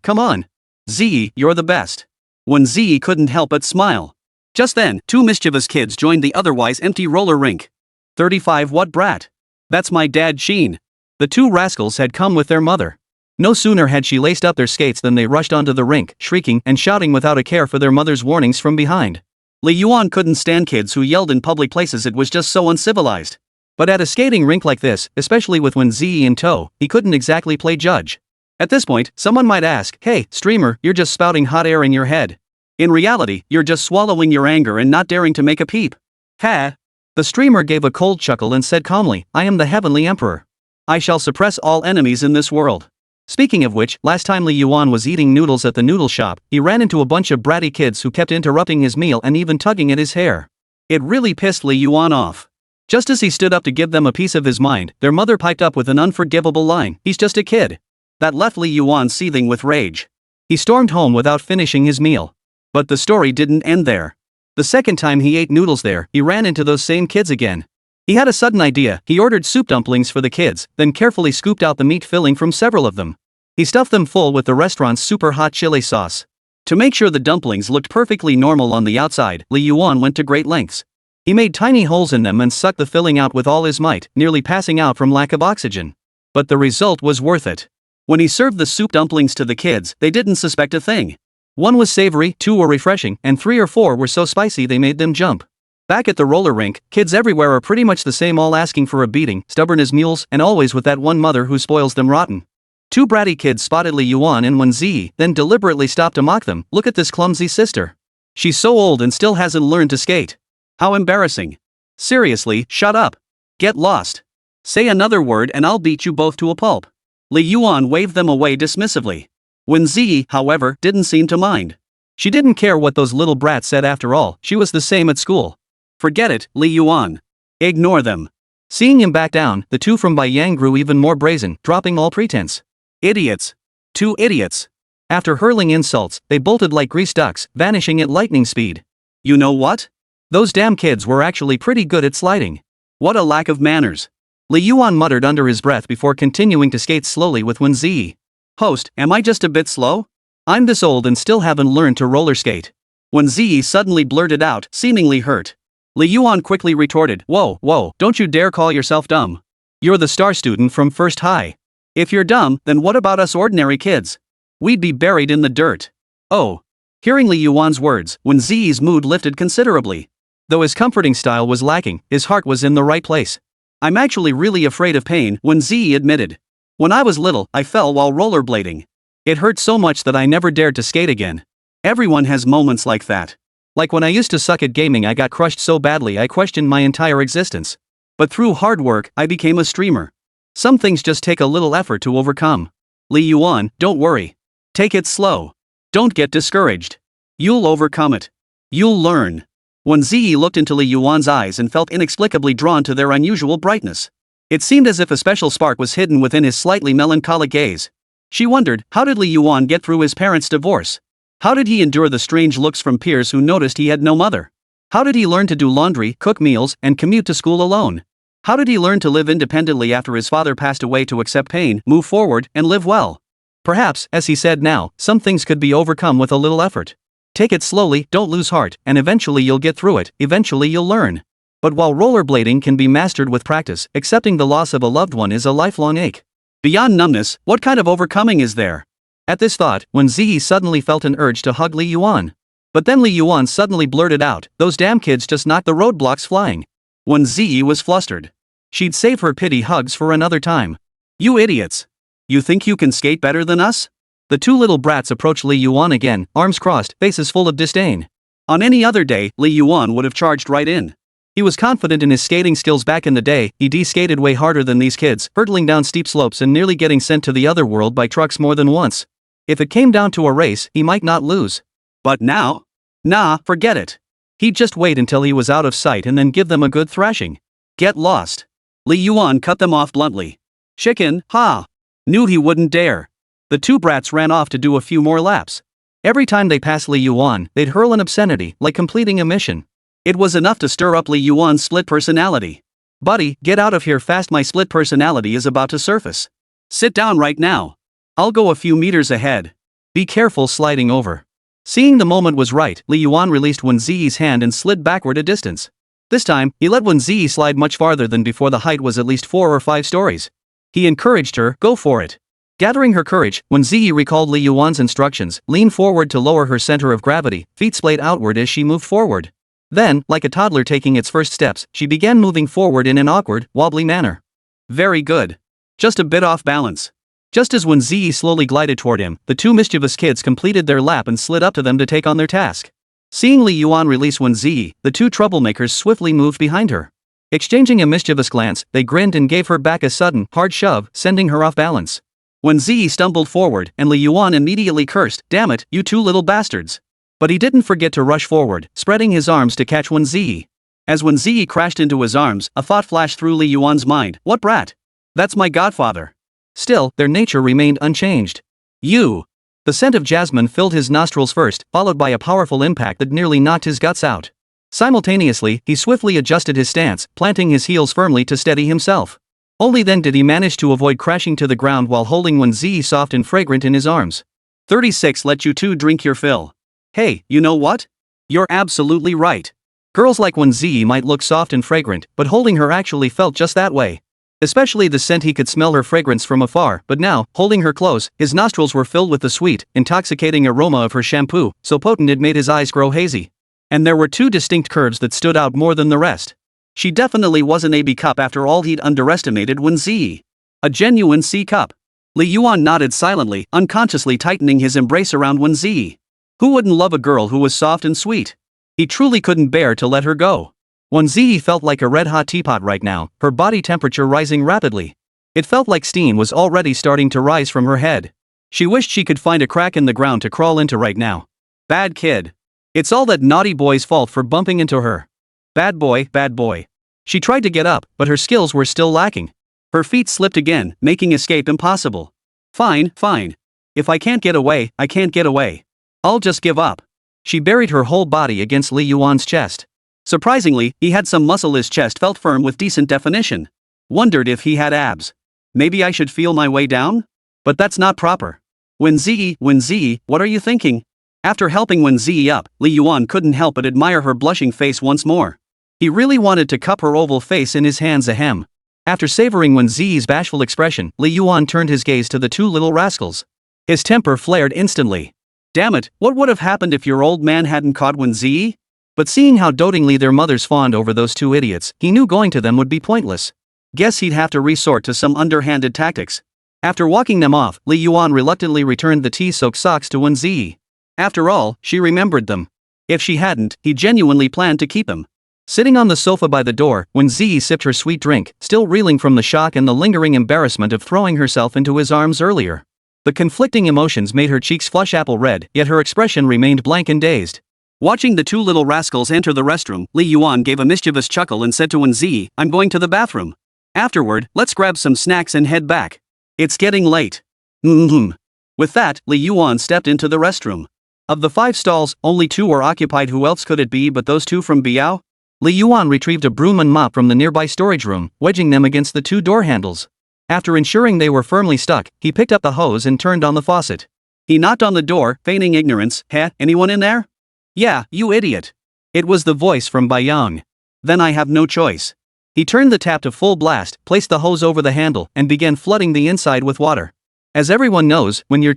Zhiyi, you're the best. Wēn Zhiyi couldn't help but smile. Just then, 2 mischievous kids joined the otherwise empty roller rink. 35, what brat? That's my dad, Sheen. The 2 rascals had come with their mother. No sooner had she laced up their skates than they rushed onto the rink, shrieking and shouting without a care for their mother's warnings from behind. Li Yuan couldn't stand kids who yelled in public places. It was just so uncivilized. But at a skating rink like this, especially with Wēn Zhiyi in tow, he couldn't exactly play judge. At this point, someone might ask, hey, streamer, you're just spouting hot air in your head. In reality, you're just swallowing your anger and not daring to make a peep. Ha! The streamer gave a cold chuckle and said calmly, I am the Heavenly Emperor. I shall suppress all enemies in this world. Speaking of which, last time Li Yuan was eating noodles at the noodle shop, he ran into a bunch of bratty kids who kept interrupting his meal and even tugging at his hair. It really pissed Li Yuan off. Just as he stood up to give them a piece of his mind, their mother piped up with an unforgivable line, "He's just a kid." That left Li Yuan seething with rage. He stormed home without finishing his meal. But the story didn't end there. The second time he ate noodles there, he ran into those same kids again. He had a sudden idea. He ordered soup dumplings for the kids, then carefully scooped out the meat filling from several of them. He stuffed them full with the restaurant's super hot chili sauce. To make sure the dumplings looked perfectly normal on the outside, Li Yuan went to great lengths. He made tiny holes in them and sucked the filling out with all his might, nearly passing out from lack of oxygen. But the result was worth it. When he served the soup dumplings to the kids, they didn't suspect a thing. One was savory, 2 were refreshing, and 3 or 4 were so spicy they made them jump. Back at the roller rink, kids everywhere are pretty much the same, all asking for a beating, stubborn as mules, and always with that one mother who spoils them rotten. 2 bratty kids spotted Li Yuan and Wēn Zhiyi, then deliberately stopped to mock them. "Look at this clumsy sister. She's so old and still hasn't learned to skate. How embarrassing. Seriously, shut up. Get lost. Say another word and I'll beat you both to a pulp." Li Yuan waved them away dismissively. Wēn Zhiyi, however, didn't seem to mind. She didn't care what those little brats said. After all, she was the same at school. "Forget it, Li Yuan. Ignore them." Seeing him back down, the 2 from Baiyang grew even more brazen, dropping all pretense. "Idiots. 2 idiots." After hurling insults, they bolted like greased ducks, vanishing at lightning speed. "You know what? Those damn kids were actually pretty good at sliding. What a lack of manners." Li Yuan muttered under his breath before continuing to skate slowly with Wēn Zhiyi. "Host, am I just a bit slow? I'm this old and still haven't learned to roller skate." Wēn Zhiyi suddenly blurted out, seemingly hurt. Li Yuan quickly retorted, Whoa, don't you dare call yourself dumb. You're the star student from First High. If you're dumb, then what about us ordinary kids? We'd be buried in the dirt." "Oh." Hearing Li Yuan's words, Wēn Zhiyi's mood lifted considerably. Though his comforting style was lacking, his heart was in the right place. "I'm actually really afraid of pain," Wēn Zhiyi admitted. "When I was little, I fell while rollerblading. It hurt so much that I never dared to skate again. Everyone has moments like that. Like when I used to suck at gaming, I got crushed so badly I questioned my entire existence. But through hard work, I became a streamer. Some things just take a little effort to overcome. Li Yuan, don't worry. Take it slow. Don't get discouraged. You'll overcome it. You'll learn." Wēn Zhiyi looked into Li Yuan's eyes and felt inexplicably drawn to their unusual brightness. It seemed as if a special spark was hidden within his slightly melancholic gaze. She wondered, how did Li Yuan get through his parents' divorce? How did he endure the strange looks from peers who noticed he had no mother? How did he learn to do laundry, cook meals, and commute to school alone? How did he learn to live independently after his father passed away, to accept pain, move forward, and live well? Perhaps, as he said now, some things could be overcome with a little effort. Take it slowly, don't lose heart, and eventually you'll get through it, eventually you'll learn. But while rollerblading can be mastered with practice, accepting the loss of a loved one is a lifelong ache. Beyond numbness, what kind of overcoming is there? At this thought, Wēn Zhiyi suddenly felt an urge to hug Li Yuan. But then Li Yuan suddenly blurted out, "Those damn kids just knocked the roadblocks flying." Wēn Zhiyi was flustered. She'd save her pity hugs for another time. "You idiots. You think you can skate better than us?" The 2 little brats approached Li Yuan again, arms crossed, faces full of disdain. On any other day, Li Yuan would have charged right in. He was confident in his skating skills. Back in the day, he skated way harder than these kids, hurtling down steep slopes and nearly getting sent to the other world by trucks more than once. If it came down to a race, he might not lose. But now? Nah, forget it. He'd just wait until he was out of sight and then give them a good thrashing. Get lost. Li Yuan cut them off bluntly. "Chicken, ha! Knew he wouldn't dare." The 2 brats ran off to do a few more laps. Every time they passed Li Yuan, they'd hurl an obscenity, like completing a mission. It was enough to stir up Li Yuan's split personality. "Buddy, get out of here fast, my split personality is about to surface. Sit down right now. I'll go a few meters ahead. Be careful sliding over." Seeing the moment was right, Li Yuan released Wēn Zhiyi's hand and slid backward a distance. This time, he let Wēn Zhiyi slide much farther than before. The height was at least 4 or 5 stories. He encouraged her, "Go for it." Gathering her courage, Wēn Zhiyi recalled Li Yuan's instructions, leaned forward to lower her center of gravity, feet splayed outward as she moved forward. Then, like a toddler taking its first steps, she began moving forward in an awkward, wobbly manner. Very good. Just a bit off balance. Just as Wēn Zhiyi slowly glided toward him, the 2 mischievous kids completed their lap and slid up to them to take on their task. Seeing Li Yuan release Wēn Zhiyi, the 2 troublemakers swiftly moved behind her. Exchanging a mischievous glance, they grinned and gave her back a sudden, hard shove, sending her off balance. Wēn Zhiyi stumbled forward and Li Yuan immediately cursed, "Damn it, you two little bastards." But he didn't forget to rush forward, spreading his arms to catch Wēn Zhiyi. As Wēn Zhiyi crashed into his arms, a thought flashed through Li Yuan's mind, "What brat? That's my godfather." Still, their nature remained unchanged. "You." The scent of jasmine filled his nostrils first, followed by a powerful impact that nearly knocked his guts out. Simultaneously, he swiftly adjusted his stance, planting his heels firmly to steady himself. Only then did he manage to avoid crashing to the ground while holding Wēn Zhiyi soft and fragrant in his arms. 36 Let you two drink your fill. Hey, you know what? You're absolutely right. Girls like Wēn Zhiyi might look soft and fragrant, but holding her actually felt just that way. Especially the scent. He could smell her fragrance from afar, but now, holding her close, his nostrils were filled with the sweet, intoxicating aroma of her shampoo, so potent it made his eyes grow hazy. And there were two distinct curves that stood out more than the rest. She definitely wasn't a B cup after all. He'd underestimated Wēn Zhiyi. A genuine C cup. Li Yuan nodded silently, unconsciously tightening his embrace around Wēn Zhiyi. Who wouldn't love a girl who was soft and sweet? He truly couldn't bear to let her go. Wēn Zhiyi felt like a red-hot teapot right now, her body temperature rising rapidly. It felt like steam was already starting to rise from her head. She wished she could find a crack in the ground to crawl into right now. Bad kid. It's all that naughty boy's fault for bumping into her. Bad boy, bad boy. She tried to get up, but her skills were still lacking. Her feet slipped again, making escape impossible. Fine, fine. If I can't get away, I can't get away. I'll just give up. She buried her whole body against Li Yuan's chest. Surprisingly, he had some muscle. His chest felt firm with decent definition. Wondered if he had abs. Maybe I should feel my way down? But that's not proper. Wēn Zhiyi, what are you thinking? After helping Wēn Zhiyi up, Li Yuan couldn't help but admire her blushing face once more. He really wanted to cup her oval face in his hands. Ahem. After savoring Wēn Zhiyi's bashful expression, Li Yuan turned his gaze to the two little rascals. His temper flared instantly. Damn it, what would have happened if your old man hadn't caught Wēn Zhiyi? But seeing how dotingly their mothers fawned over those two idiots, he knew going to them would be pointless. Guess he'd have to resort to some underhanded tactics. After walking them off, Li Yuan reluctantly returned the tea-soaked socks to Wēn Zhiyi. After all, she remembered them. If she hadn't, he genuinely planned to keep them. Sitting on the sofa by the door, Wēn Zhiyi sipped her sweet drink, still reeling from the shock and the lingering embarrassment of throwing herself into his arms earlier. The conflicting emotions made her cheeks flush apple red, yet her expression remained blank and dazed. Watching the two little rascals enter the restroom, Li Yuan gave a mischievous chuckle and said to Wēn Zhiyi, "I'm going to the bathroom. Afterward, let's grab some snacks and head back. It's getting late." With that, Li Yuan stepped into the restroom. Of the 5 stalls, only 2 were occupied. Who else could it be but those two from Biao? Li Yuan retrieved a broom and mop from the nearby storage room, wedging them against the 2 door handles. After ensuring they were firmly stuck, he picked up the hose and turned on the faucet. He knocked on the door, feigning ignorance. "Heh, anyone in there?" "Yeah, you idiot." It was the voice from Bayang. "Then I have no choice." He turned the tap to full blast, placed the hose over the handle, and began flooding the inside with water. As everyone knows, when you're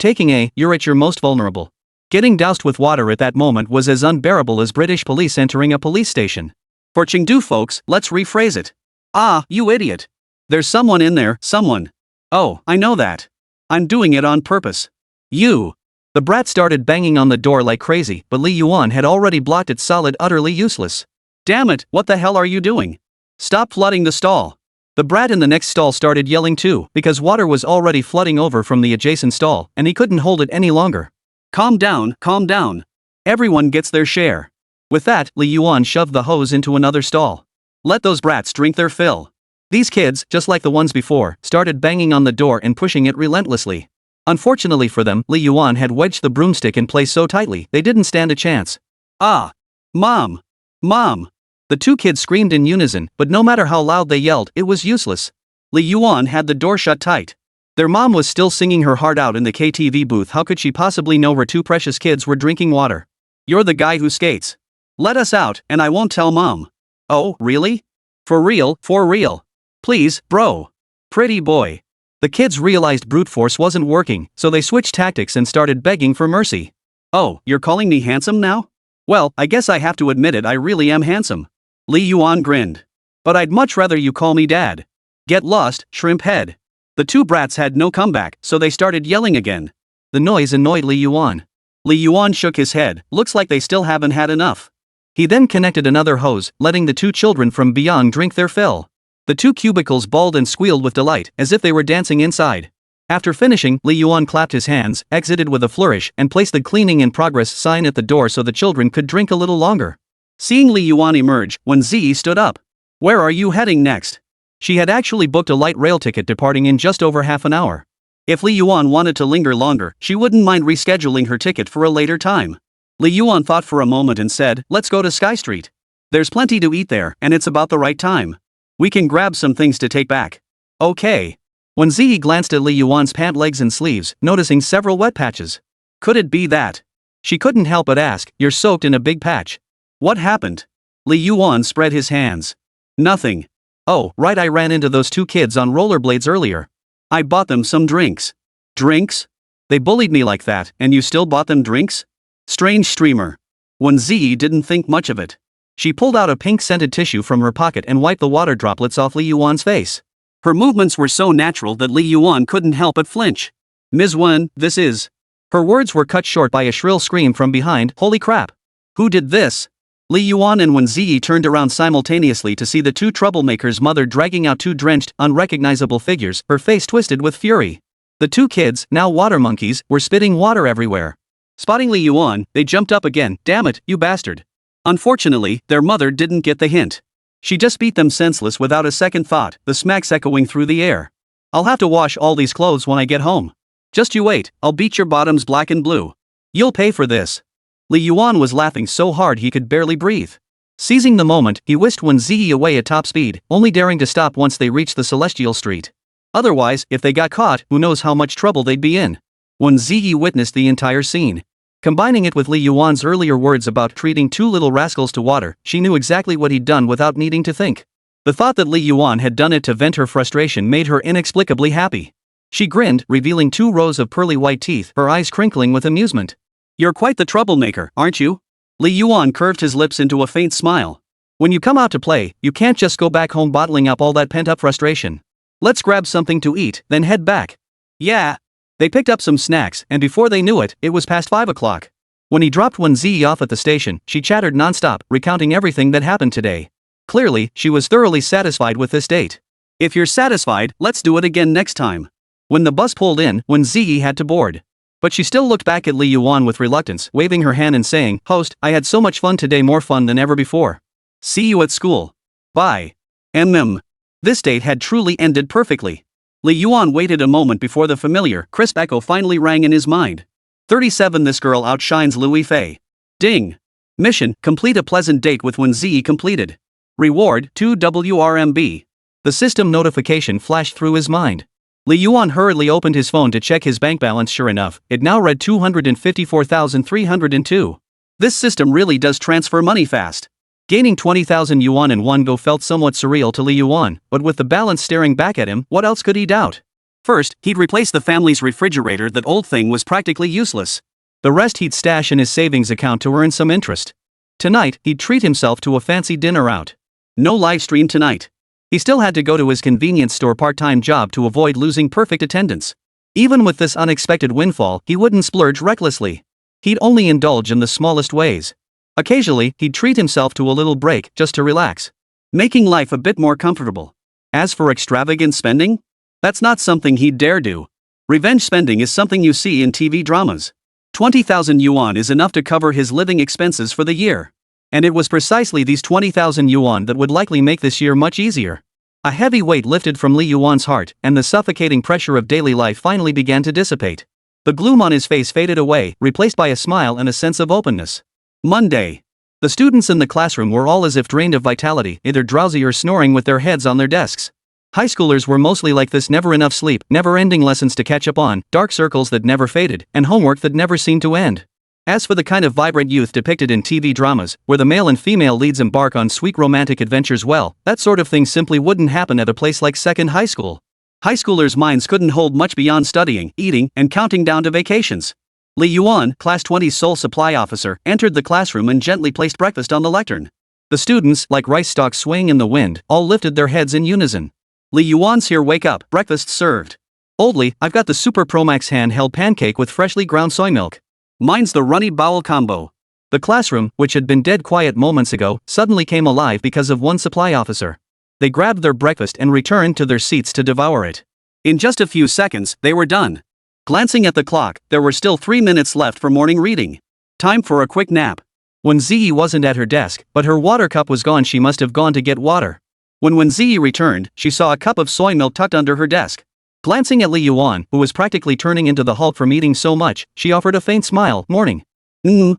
at your most vulnerable. Getting doused with water at that moment was as unbearable as British police entering a police station. For Chengdu folks, let's rephrase it. "Ah, you idiot. There's someone in there, someone. Oh, I know that. I'm doing it on purpose. You." The brat started banging on the door like crazy, but Li Yuan had already blocked it solid, utterly useless. "Damn it, what the hell are you doing? Stop flooding the stall." The brat in the next stall started yelling too, because water was already flooding over from the adjacent stall, and he couldn't hold it any longer. Calm down, calm down. Everyone gets their share." With that, Li Yuan shoved the hose into another stall. Let those brats drink their fill. These kids, just like the ones before, started banging on the door and pushing it relentlessly. Unfortunately for them, Li Yuan had wedged the broomstick in place so tightly, they didn't stand a chance. "Ah! Mom! Mom!" The 2 kids screamed in unison, but no matter how loud they yelled, it was useless. Li Yuan had the door shut tight. Their mom was still singing her heart out in the KTV booth. How could she possibly know her 2 precious kids were drinking water? "You're the guy who skates. Let us out, and I won't tell Mom." "Oh, really? For real, for real? Please, bro. Pretty boy." The kids realized brute force wasn't working, so they switched tactics and started begging for mercy. "Oh, you're calling me handsome now? Well, I guess I have to admit it, I really am handsome." Li Yuan grinned. "But I'd much rather you call me Dad. Get lost, shrimp head." The 2 brats had no comeback, so they started yelling again. The noise annoyed Li Yuan. Li Yuan shook his head. Looks like they still haven't had enough. He then connected another hose, letting the 2 children from beyond drink their fill. The 2 cubicles bawled and squealed with delight, as if they were dancing inside. After finishing, Li Yuan clapped his hands, exited with a flourish, and placed the cleaning in progress sign at the door so the children could drink a little longer. Seeing Li Yuan emerge, Wēn Zhiyi stood up. Where are you heading next? She had actually booked a light rail ticket departing in just over half an hour. If Li Yuan wanted to linger longer, she wouldn't mind rescheduling her ticket for a later time. Li Yuan thought for a moment and said, let's go to Sky Street. There's plenty to eat there, and it's about the right time. We can grab some things to take back. Okay. Wēn Zhiyi glanced at Li Yuan's pant legs and sleeves, noticing several wet patches. Could it be that? She couldn't help but ask, you're soaked in a big patch. What happened? Li Yuan spread his hands. Nothing. Oh, right, I ran into those two kids on rollerblades earlier. I bought them some drinks. Drinks? They bullied me like that, and you still bought them drinks? Strange streamer. Wēn Zhiyi didn't think much of it. She pulled out a pink-scented tissue from her pocket and wiped the water droplets off Li Yuan's face. Her movements were so natural that Li Yuan couldn't help but flinch. Ms. Wēn, this is... Her words were cut short by a shrill scream from behind. Holy crap! Who did this? Li Yuan and Wēn Zhiyi turned around simultaneously to see the two troublemakers' mother dragging out two drenched, unrecognizable figures, her face twisted with fury. The two kids, now water monkeys, were spitting water everywhere. Spotting Li Yuan, they jumped up again. Damn it, you bastard! Unfortunately, their mother didn't get the hint. She just beat them senseless without a second thought, the smacks echoing through the air. I'll have to wash all these clothes when I get home. Just you wait, I'll beat your bottoms black and blue. You'll pay for this. Li Yuan was laughing so hard he could barely breathe. Seizing the moment, he whisked Wēn Zhiyi away at top speed, only daring to stop once they reached the Celestial Street. Otherwise, if they got caught, who knows how much trouble they'd be in. Wēn Zhiyi witnessed the entire scene. Combining it with Li Yuan's earlier words about treating two little rascals to water, she knew exactly what he'd done without needing to think. The thought that Li Yuan had done it to vent her frustration made her inexplicably happy. She grinned, revealing two rows of pearly white teeth, her eyes crinkling with amusement. You're quite the troublemaker, aren't you? Li Yuan curved his lips into a faint smile. When you come out to play, you can't just go back home bottling up all that pent-up frustration. Let's grab something to eat, then head back. Yeah. They picked up some snacks, and before they knew it, it was past 5 o'clock. When he dropped Wēn Zhiyi off at the station, she chattered nonstop, recounting everything that happened today. Clearly, she was thoroughly satisfied with this date. If you're satisfied, let's do it again next time. When the bus pulled in, Wēn Zhiyi had to board. But she still looked back at Li Yuan with reluctance, waving her hand and saying, Host, I had so much fun today, more fun than ever before. See you at school. Bye. This date had truly ended perfectly. Li Yuan waited a moment before the familiar, crisp echo finally rang in his mind. 37 This girl outshines Louis Fei. Ding. Mission, complete a pleasant date with Wēn Zhiyi completed. Reward, 2 WRMB. The system notification flashed through his mind. Li Yuan hurriedly opened his phone to check his bank balance. Sure enough, it now read 254,302. This system really does transfer money fast. Gaining 20,000 yuan in one go felt somewhat surreal to Li Yuan, but with the balance staring back at him, what else could he doubt? First, he'd replace the family's refrigerator. That old thing was practically useless. The rest he'd stash in his savings account to earn some interest. Tonight, he'd treat himself to a fancy dinner out. No live stream tonight. He still had to go to his convenience store part-time job to avoid losing perfect attendance. Even with this unexpected windfall, he wouldn't splurge recklessly. He'd only indulge in the smallest ways. Occasionally, he'd treat himself to a little break just to relax, making life a bit more comfortable. As for extravagant spending, that's not something he'd dare do. Revenge spending is something you see in TV dramas. 20,000 yuan is enough to cover his living expenses for the year. And it was precisely these 20,000 yuan that would likely make this year much easier. A heavy weight lifted from Li Yuan's heart, and the suffocating pressure of daily life finally began to dissipate. The gloom on his face faded away, replaced by a smile and a sense of openness. Monday. The students in the classroom were all as if drained of vitality, either drowsy or snoring with their heads on their desks. High schoolers were mostly like this: never enough sleep, never-ending lessons to catch up on, dark circles that never faded, and homework that never seemed to end. As for the kind of vibrant youth depicted in TV dramas, where the male and female leads embark on sweet romantic adventures, well, that sort of thing simply wouldn't happen at a place like Second High School. High schoolers' minds couldn't hold much beyond studying, eating, and counting down to vacations. Li Yuan, Class 20's sole supply officer, entered the classroom and gently placed breakfast on the lectern. The students, like rice stalks swaying in the wind, all lifted their heads in unison. Li Yuan's here, wake up, breakfast's served. Oldly, I've got the Super Promax handheld pancake with freshly ground soy milk. Mine's the runny bowel combo. The classroom, which had been dead quiet moments ago, suddenly came alive because of one supply officer. They grabbed their breakfast and returned to their seats to devour it. In just a few seconds, they were done. Glancing at the clock, there were still 3 minutes left for morning reading. Time for a quick nap. Wēn Zhiyi wasn't at her desk, but her water cup was gone. She must have gone to get water. When Wēn Zhiyi returned, she saw a cup of soy milk tucked under her desk. Glancing at Li Yuan, who was practically turning into the Hulk from eating so much, she offered a faint smile. Morning.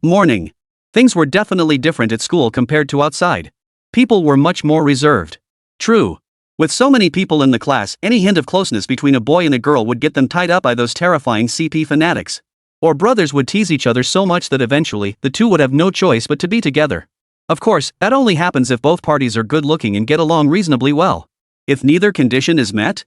Morning. Things were definitely different at school compared to outside. People were much more reserved. True. With so many people in the class, any hint of closeness between a boy and a girl would get them tied up by those terrifying CP fanatics. Or brothers would tease each other so much that eventually, the two would have no choice but to be together. Of course, that only happens if both parties are good-looking and get along reasonably well. If neither condition is met?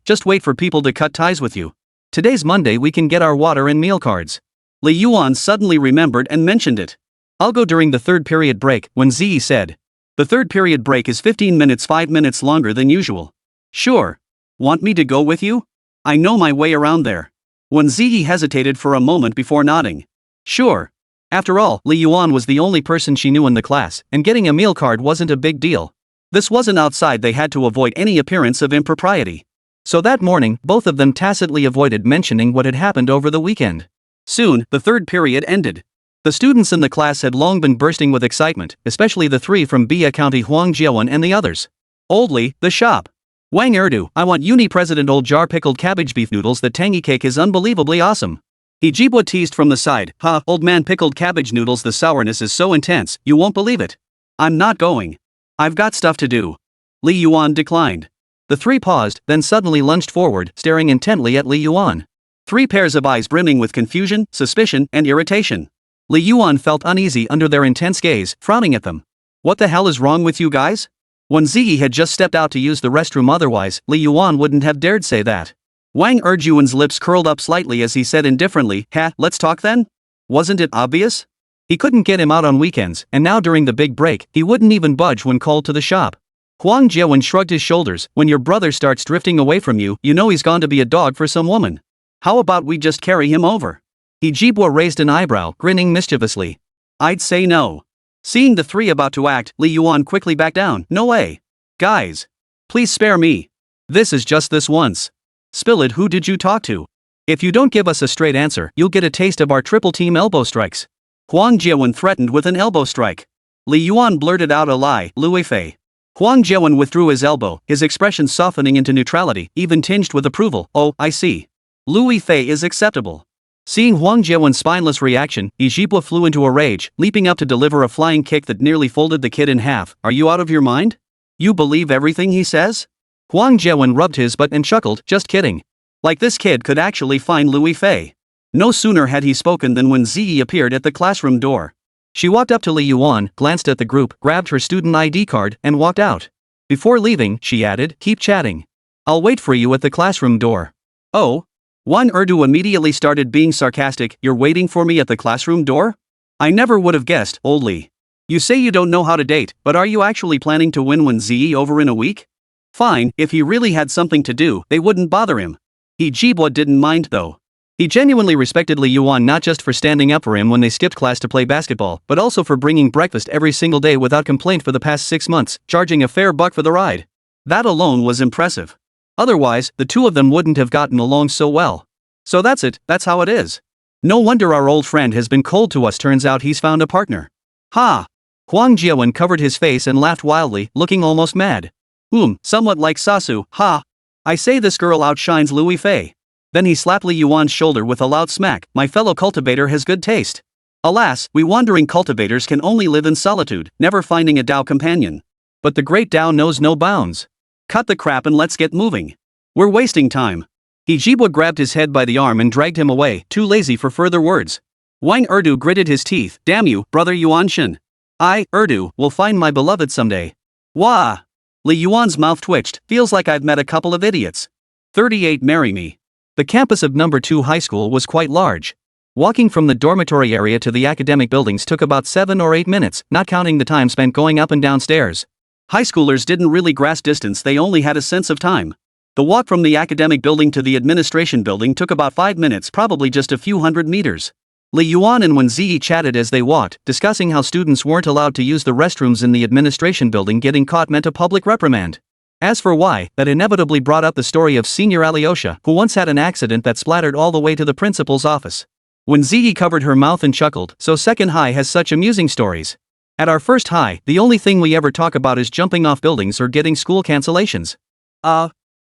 Just wait for people to cut ties with you. Today's Monday, we can get our water and meal cards. Li Yuan suddenly remembered and mentioned it. I'll go during the third period break, Wēn Zhiyi said. The third period break is 15 minutes, 5 minutes longer than usual. Sure. Want me to go with you? I know my way around there. Wēn Zhiyi hesitated for a moment before nodding. Sure. After all, Li Yuan was the only person she knew in the class, and getting a meal card wasn't a big deal. This wasn't outside. They had to avoid any appearance of impropriety. So that morning, both of them tacitly avoided mentioning what had happened over the weekend. Soon, the third period ended. The students in the class had long been bursting with excitement, especially the three from Bia County, Huang Jiawen and the others. Old Li, the shop. Wang Erdu, I want uni president old jar pickled cabbage beef noodles. The tangy cake is unbelievably awesome. He Jibwa teased from the side. Old man, pickled cabbage noodles. The sourness is so intense, you won't believe it. I'm not going. I've got stuff to do. Li Yuan declined. The three paused, then suddenly lunged forward, staring intently at Li Yuan. 3 pairs of eyes brimming with confusion, suspicion, and irritation. Li Yuan felt uneasy under their intense gaze, frowning at them. What the hell is wrong with you guys? Wēn Zhiyi had just stepped out to use the restroom, otherwise, Li Yuan wouldn't have dared say that. Wang Erjuan's lips curled up slightly as he said indifferently, let's talk then? Wasn't it obvious? He couldn't get him out on weekends, and now during the big break, he wouldn't even budge when called to the shop. Huang Jiawen shrugged his shoulders. When your brother starts drifting away from you, you know he's gone to be a dog for some woman. How about we just carry him over? He Jibwa raised an eyebrow, grinning mischievously. I'd say no. Seeing the three about to act, Li Yuan quickly backed down. No way. Guys. Please spare me. This is just this once. Spill it. Who did you talk to? If you don't give us a straight answer, you'll get a taste of our triple team elbow strikes. Huang Jiawen threatened with an elbow strike. Li Yuan blurted out a lie. Lui Fei. Huang Jiawen withdrew his elbow, his expression softening into neutrality, even tinged with approval. Oh, I see. Lui Fei is acceptable. Seeing Huang Jiawen's spineless reaction, Jibwa flew into a rage, leaping up to deliver a flying kick that nearly folded the kid in half. Are you out of your mind? You believe everything he says? Huang Jiawen rubbed his butt and chuckled. Just kidding. Like this kid could actually find Lui Fei. No sooner had he spoken than Wēn Zhiyi appeared at the classroom door. She walked up to Li Yuan, glanced at the group, grabbed her student ID card, and walked out. Before leaving, she added, keep chatting. I'll wait for you at the classroom door. Oh? Wang Erdu immediately started being sarcastic. You're waiting for me at the classroom door? I never would have guessed, old Li. You say you don't know how to date, but are you actually planning to win Wēn Zhiyi over in a week? Fine, if he really had something to do, they wouldn't bother him. He Jibwa didn't mind though. He genuinely respected Li Yuan not just for standing up for him when they skipped class to play basketball, but also for bringing breakfast every single day without complaint for the past 6 months, charging a fair buck for the ride. That alone was impressive. Otherwise, the two of them wouldn't have gotten along so well. So that's it, that's how it is. No wonder our old friend has been cold to us. Turns out he's found a partner. Ha! Huang Jiawen covered his face and laughed wildly, looking almost mad. Somewhat like Sasu, ha! I say this girl outshines Lui Fei. Then he slapped Li Yuan's shoulder with a loud smack. My fellow cultivator has good taste. Alas, we wandering cultivators can only live in solitude, never finding a Dao companion. But the great Dao knows no bounds. Cut the crap and let's get moving. We're wasting time. He Jibwa grabbed his head by the arm and dragged him away, too lazy for further words. Wang Erdu gritted his teeth. Damn you, brother Yuanshin. I, Erdu, will find my beloved someday. Wah! Li Yuan's mouth twitched. Feels like I've met a couple of idiots. 38 marry me. The campus of No. 2 High School was quite large. Walking from the dormitory area to the academic buildings took about 7 or 8 minutes, not counting the time spent going up and down stairs. High schoolers didn't really grasp distance, they only had a sense of time. The walk from the academic building to the administration building took about 5 minutes, probably just a few hundred meters. Li Yuan and Wēn Zhiyi chatted as they walked, discussing how students weren't allowed to use the restrooms in the administration building. Getting caught meant a public reprimand. As for why, that inevitably brought up the story of Senior Alyosha, who once had an accident that splattered all the way to the principal's office. Wēn Zhiyi covered her mouth and chuckled, so second high has such amusing stories. At our first high, the only thing we ever talk about is jumping off buildings or getting school cancellations.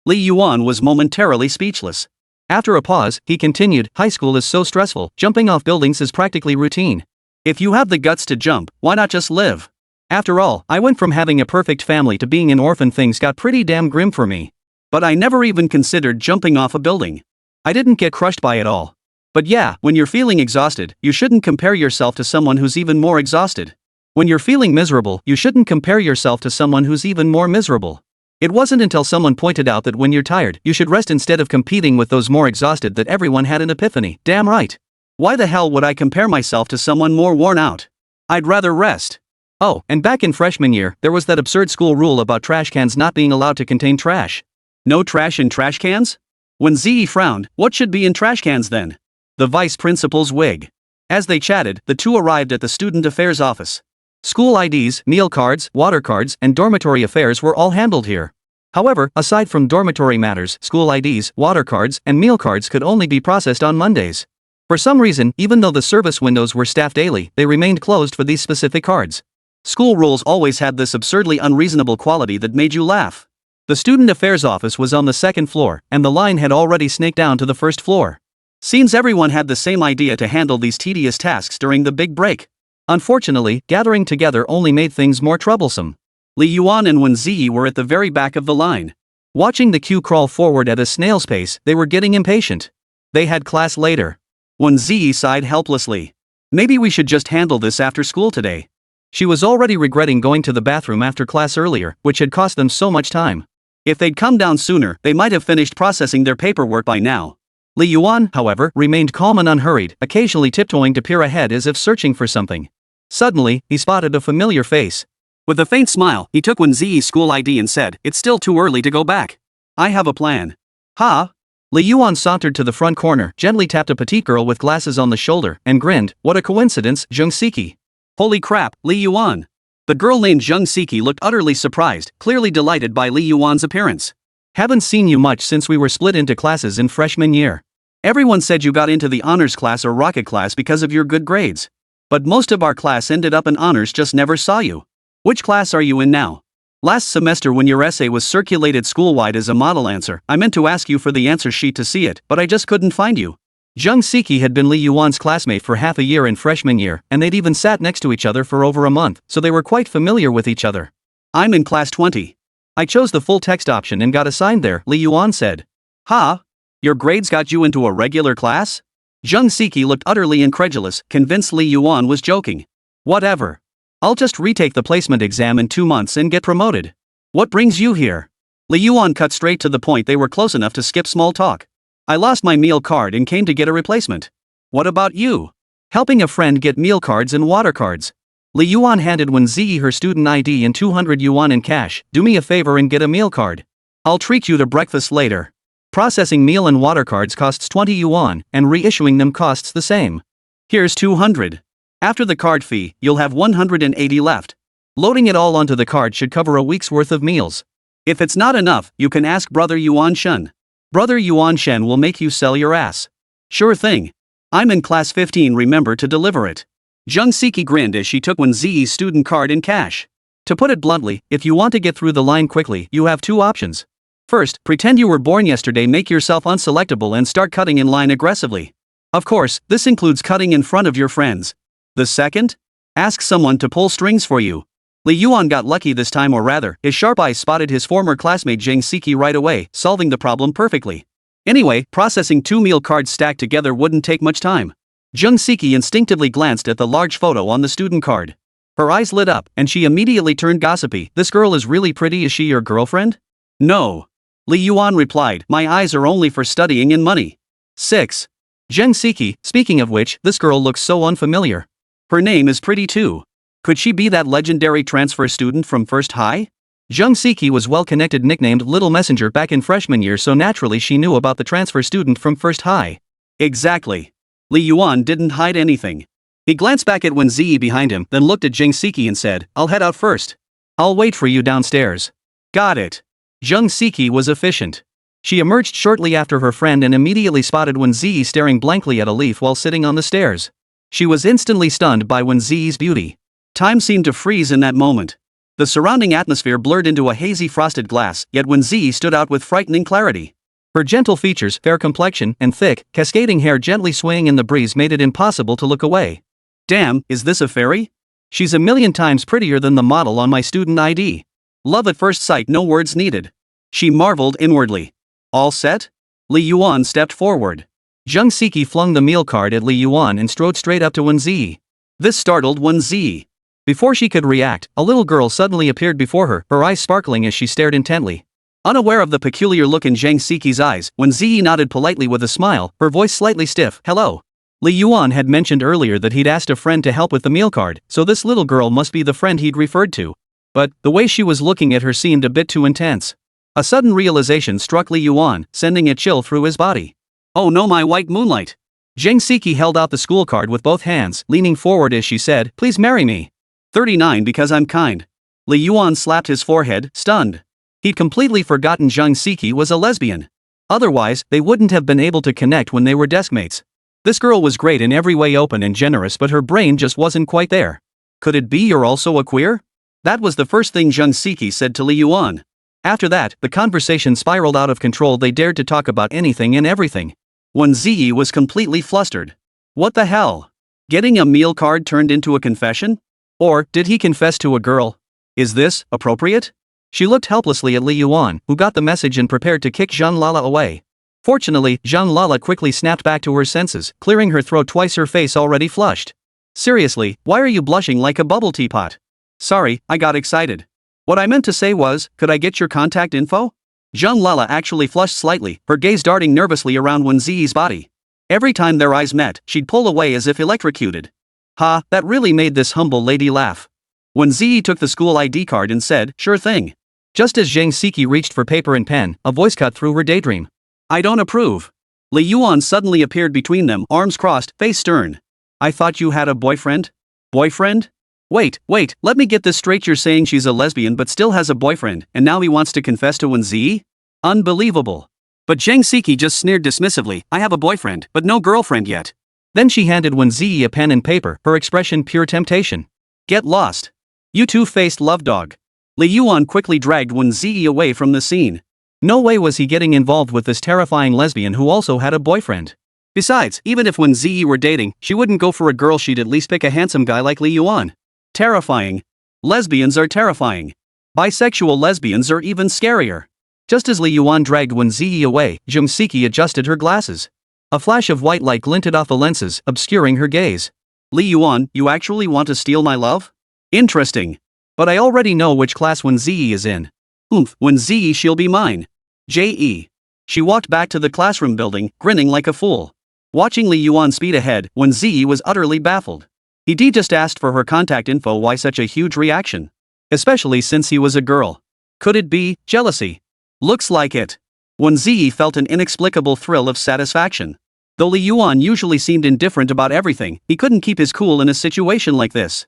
Li Yuan was momentarily speechless. After a pause, he continued, high school is so stressful, jumping off buildings is practically routine. If you have the guts to jump, why not just live? After all, I went from having a perfect family to being an orphan. Things got pretty damn grim for me. But I never even considered jumping off a building. I didn't get crushed by it all. But yeah, when you're feeling exhausted, you shouldn't compare yourself to someone who's even more exhausted. When you're feeling miserable, you shouldn't compare yourself to someone who's even more miserable. It wasn't until someone pointed out that when you're tired, you should rest instead of competing with those more exhausted that everyone had an epiphany. Damn right. Why the hell would I compare myself to someone more worn out? I'd rather rest. Oh, and back in freshman year, there was that absurd school rule about trash cans not being allowed to contain trash. No trash in trash cans? Wēn Zhiyi frowned, what should be in trash cans then? The vice principal's wig. As they chatted, the two arrived at the student affairs office. School IDs, meal cards, water cards, and dormitory affairs were all handled here. However, aside from dormitory matters, school IDs, water cards, and meal cards could only be processed on Mondays. For some reason, even though the service windows were staffed daily, they remained closed for these specific cards. School rules always had this absurdly unreasonable quality that made you laugh. The student affairs office was on the second floor, and the line had already snaked down to the first floor. Seems everyone had the same idea to handle these tedious tasks during the big break. Unfortunately, gathering together only made things more troublesome. Li Yuan and Wēn Zhiyi were at the very back of the line. Watching the queue crawl forward at a snail's pace, they were getting impatient. They had class later. Wēn Zhiyi sighed helplessly. Maybe we should just handle this after school today. She was already regretting going to the bathroom after class earlier, which had cost them so much time. If they'd come down sooner, they might have finished processing their paperwork by now. Li Yuan, however, remained calm and unhurried, occasionally tiptoeing to peer ahead as if searching for something. Suddenly, he spotted a familiar face. With a faint smile, he took Wēn Zhiyi's school ID and said, it's still too early to go back. I have a plan. Ha? Li Yuan sauntered to the front corner, gently tapped a petite girl with glasses on the shoulder, and grinned, what a coincidence, Zheng Siki. Holy crap, Li Yuan. The girl named Zheng Siki looked utterly surprised, clearly delighted by Li Yuan's appearance. Haven't seen you much since we were split into classes in freshman year. Everyone said you got into the honors class or rocket class because of your good grades. But most of our class ended up in honors, just never saw you. Which class are you in now? Last semester when your essay was circulated school-wide as a model answer, I meant to ask you for the answer sheet to see it, but I just couldn't find you. Zheng Siki had been Li Yuan's classmate for half a year in freshman year, and they'd even sat next to each other for over a month, so they were quite familiar with each other. I'm in class 20. I chose the full text option and got assigned there, Li Yuan said. Ha? Your grades got you into a regular class? Zheng Siki looked utterly incredulous, convinced Li Yuan was joking. Whatever. I'll just retake the placement exam in 2 months and get promoted. What brings you here? Li Yuan cut straight to the point. They were close enough to skip small talk. I lost my meal card and came to get a replacement. What about you? Helping a friend get meal cards and water cards. Li Yuan handed Wēn Zhiyi her student ID and 200 yuan in cash. Do me a favor and get a meal card. I'll treat you to breakfast later. Processing meal and water cards costs 20 yuan, and reissuing them costs the same. Here's 200. After the card fee, you'll have 180 left. Loading it all onto the card should cover a week's worth of meals. If it's not enough, you can ask Brother Yuan Shen. Brother Yuan Shen will make you sell your ass. Sure thing. I'm in class 15, remember to deliver it. Zheng Siki grinned as she took Wēn Zhiyi's student card in cash. To put it bluntly, if you want to get through the line quickly, you have 2 options. First, pretend you were born yesterday, make yourself unselectable and start cutting in line aggressively. Of course, this includes cutting in front of your friends. The second? Ask someone to pull strings for you. Li Yuan got lucky this time, or rather, his sharp eyes spotted his former classmate Zheng Siki right away, solving the problem perfectly. Anyway, processing 2 meal cards stacked together wouldn't take much time. Zheng Siki instinctively glanced at the large photo on the student card. Her eyes lit up, and she immediately turned gossipy. This girl is really pretty. Is she your girlfriend? No. Li Yuan replied, my eyes are only for studying and money. 6. Zheng Siki, speaking of which, this girl looks so unfamiliar. Her name is pretty too. Could she be that legendary transfer student from first high? Zheng Siki was well connected, nicknamed Little Messenger back in freshman year, so naturally she knew about the transfer student from first high. Exactly. Li Yuan didn't hide anything. He glanced back at Wēn Zhiyi behind him, then looked at Zheng Siki and said, I'll head out first. I'll wait for you downstairs. Got it. Zhang Siki was efficient. She emerged shortly after her friend and immediately spotted Wēn Zhiyi staring blankly at a leaf while sitting on the stairs. She was instantly stunned by Wēn Zhiyi's beauty. Time seemed to freeze in that moment. The surrounding atmosphere blurred into a hazy frosted glass, yet Wēn Zhiyi stood out with frightening clarity. Her gentle features, fair complexion, and thick, cascading hair gently swaying in the breeze made it impossible to look away. Damn, is this a fairy? She's a million times prettier than the model on my student ID. Love at first sight, no words needed. She marveled inwardly. All set? Li Yuan stepped forward. Zhang Siki flung the meal card at Li Yuan and strode straight up to Wēn Zhiyi. This startled Wēn Zhiyi. Before she could react, a little girl suddenly appeared before her, her eyes sparkling as she stared intently. Unaware of the peculiar look in Zhang Siki's eyes, Wēn Zhiyi nodded politely with a smile, her voice slightly stiff. Hello. Li Yuan had mentioned earlier that he'd asked a friend to help with the meal card, so this little girl must be the friend he'd referred to. But the way she was looking at her seemed a bit too intense. A sudden realization struck Li Yuan, sending a chill through his body. Oh no, my white moonlight. Zhang Siki held out the school card with both hands, leaning forward as she said, please marry me. 39 because I'm kind. Li Yuan slapped his forehead, stunned. He'd completely forgotten Zhang Siki was a lesbian. Otherwise, they wouldn't have been able to connect when they were deskmates. This girl was great in every way, open and generous, but her brain just wasn't quite there. Could it be you're also a queer? That was the first thing Zhang Siki said to Li Yuan. After that, the conversation spiraled out of control. They dared to talk about anything and everything. Wēn Zhiyi was completely flustered. What the hell? Getting a meal card turned into a confession? Or, did he confess to a girl? Is this appropriate? She looked helplessly at Li Yuan, who got the message and prepared to kick Zhang Lala away. Fortunately, Zhang Lala quickly snapped back to her senses, clearing her throat twice, her face already flushed. Seriously, why are you blushing like a bubble teapot? Sorry, I got excited. What I meant to say was, could I get your contact info? Zhang Lala actually flushed slightly, her gaze darting nervously around Wēn Zhiyi's body. Every time their eyes met, she'd pull away as if electrocuted. Ha, that really made this humble lady laugh. Wēn Zhiyi took the school ID card and said, sure thing. Just as Zhang Siki reached for paper and pen, a voice cut through her daydream. I don't approve. Li Yuan suddenly appeared between them, arms crossed, face stern. I thought you had a boyfriend? Boyfriend? Wait, let me get this straight. You're saying she's a lesbian but still has a boyfriend, and now he wants to confess to Wēn Zhiyi? Unbelievable. But Zhang Siki just sneered dismissively, I have a boyfriend, but no girlfriend yet. Then she handed Wēn Zhiyi a pen and paper, her expression pure temptation. Get lost. You two-faced love dog. Li Yuan quickly dragged Wēn Zhiyi away from the scene. No way was he getting involved with this terrifying lesbian who also had a boyfriend. Besides, even if Wēn Zhiyi were dating, she wouldn't go for a girl, she'd at least pick a handsome guy like Li Yuan. Terrifying. Lesbians are terrifying. Bisexual lesbians are even scarier. Just as Li Yuan dragged Wēn Zhiyi away, Zhang Siki adjusted her glasses. A flash of white light glinted off the lenses, obscuring her gaze. Li Yuan, you actually want to steal my love? Interesting. But I already know which class Wēn Zhiyi is in. Wēn Zhiyi, she'll be mine. J.E. She walked back to the classroom building, grinning like a fool. Watching Li Yuan speed ahead, Wēn Zhiyi was utterly baffled. He'd just asked for her contact info, why such a huge reaction? Especially since he was a girl. Could it be jealousy? Looks like it. Wēn Zhiyi felt an inexplicable thrill of satisfaction. Though Li Yuan usually seemed indifferent about everything, he couldn't keep his cool in a situation like this.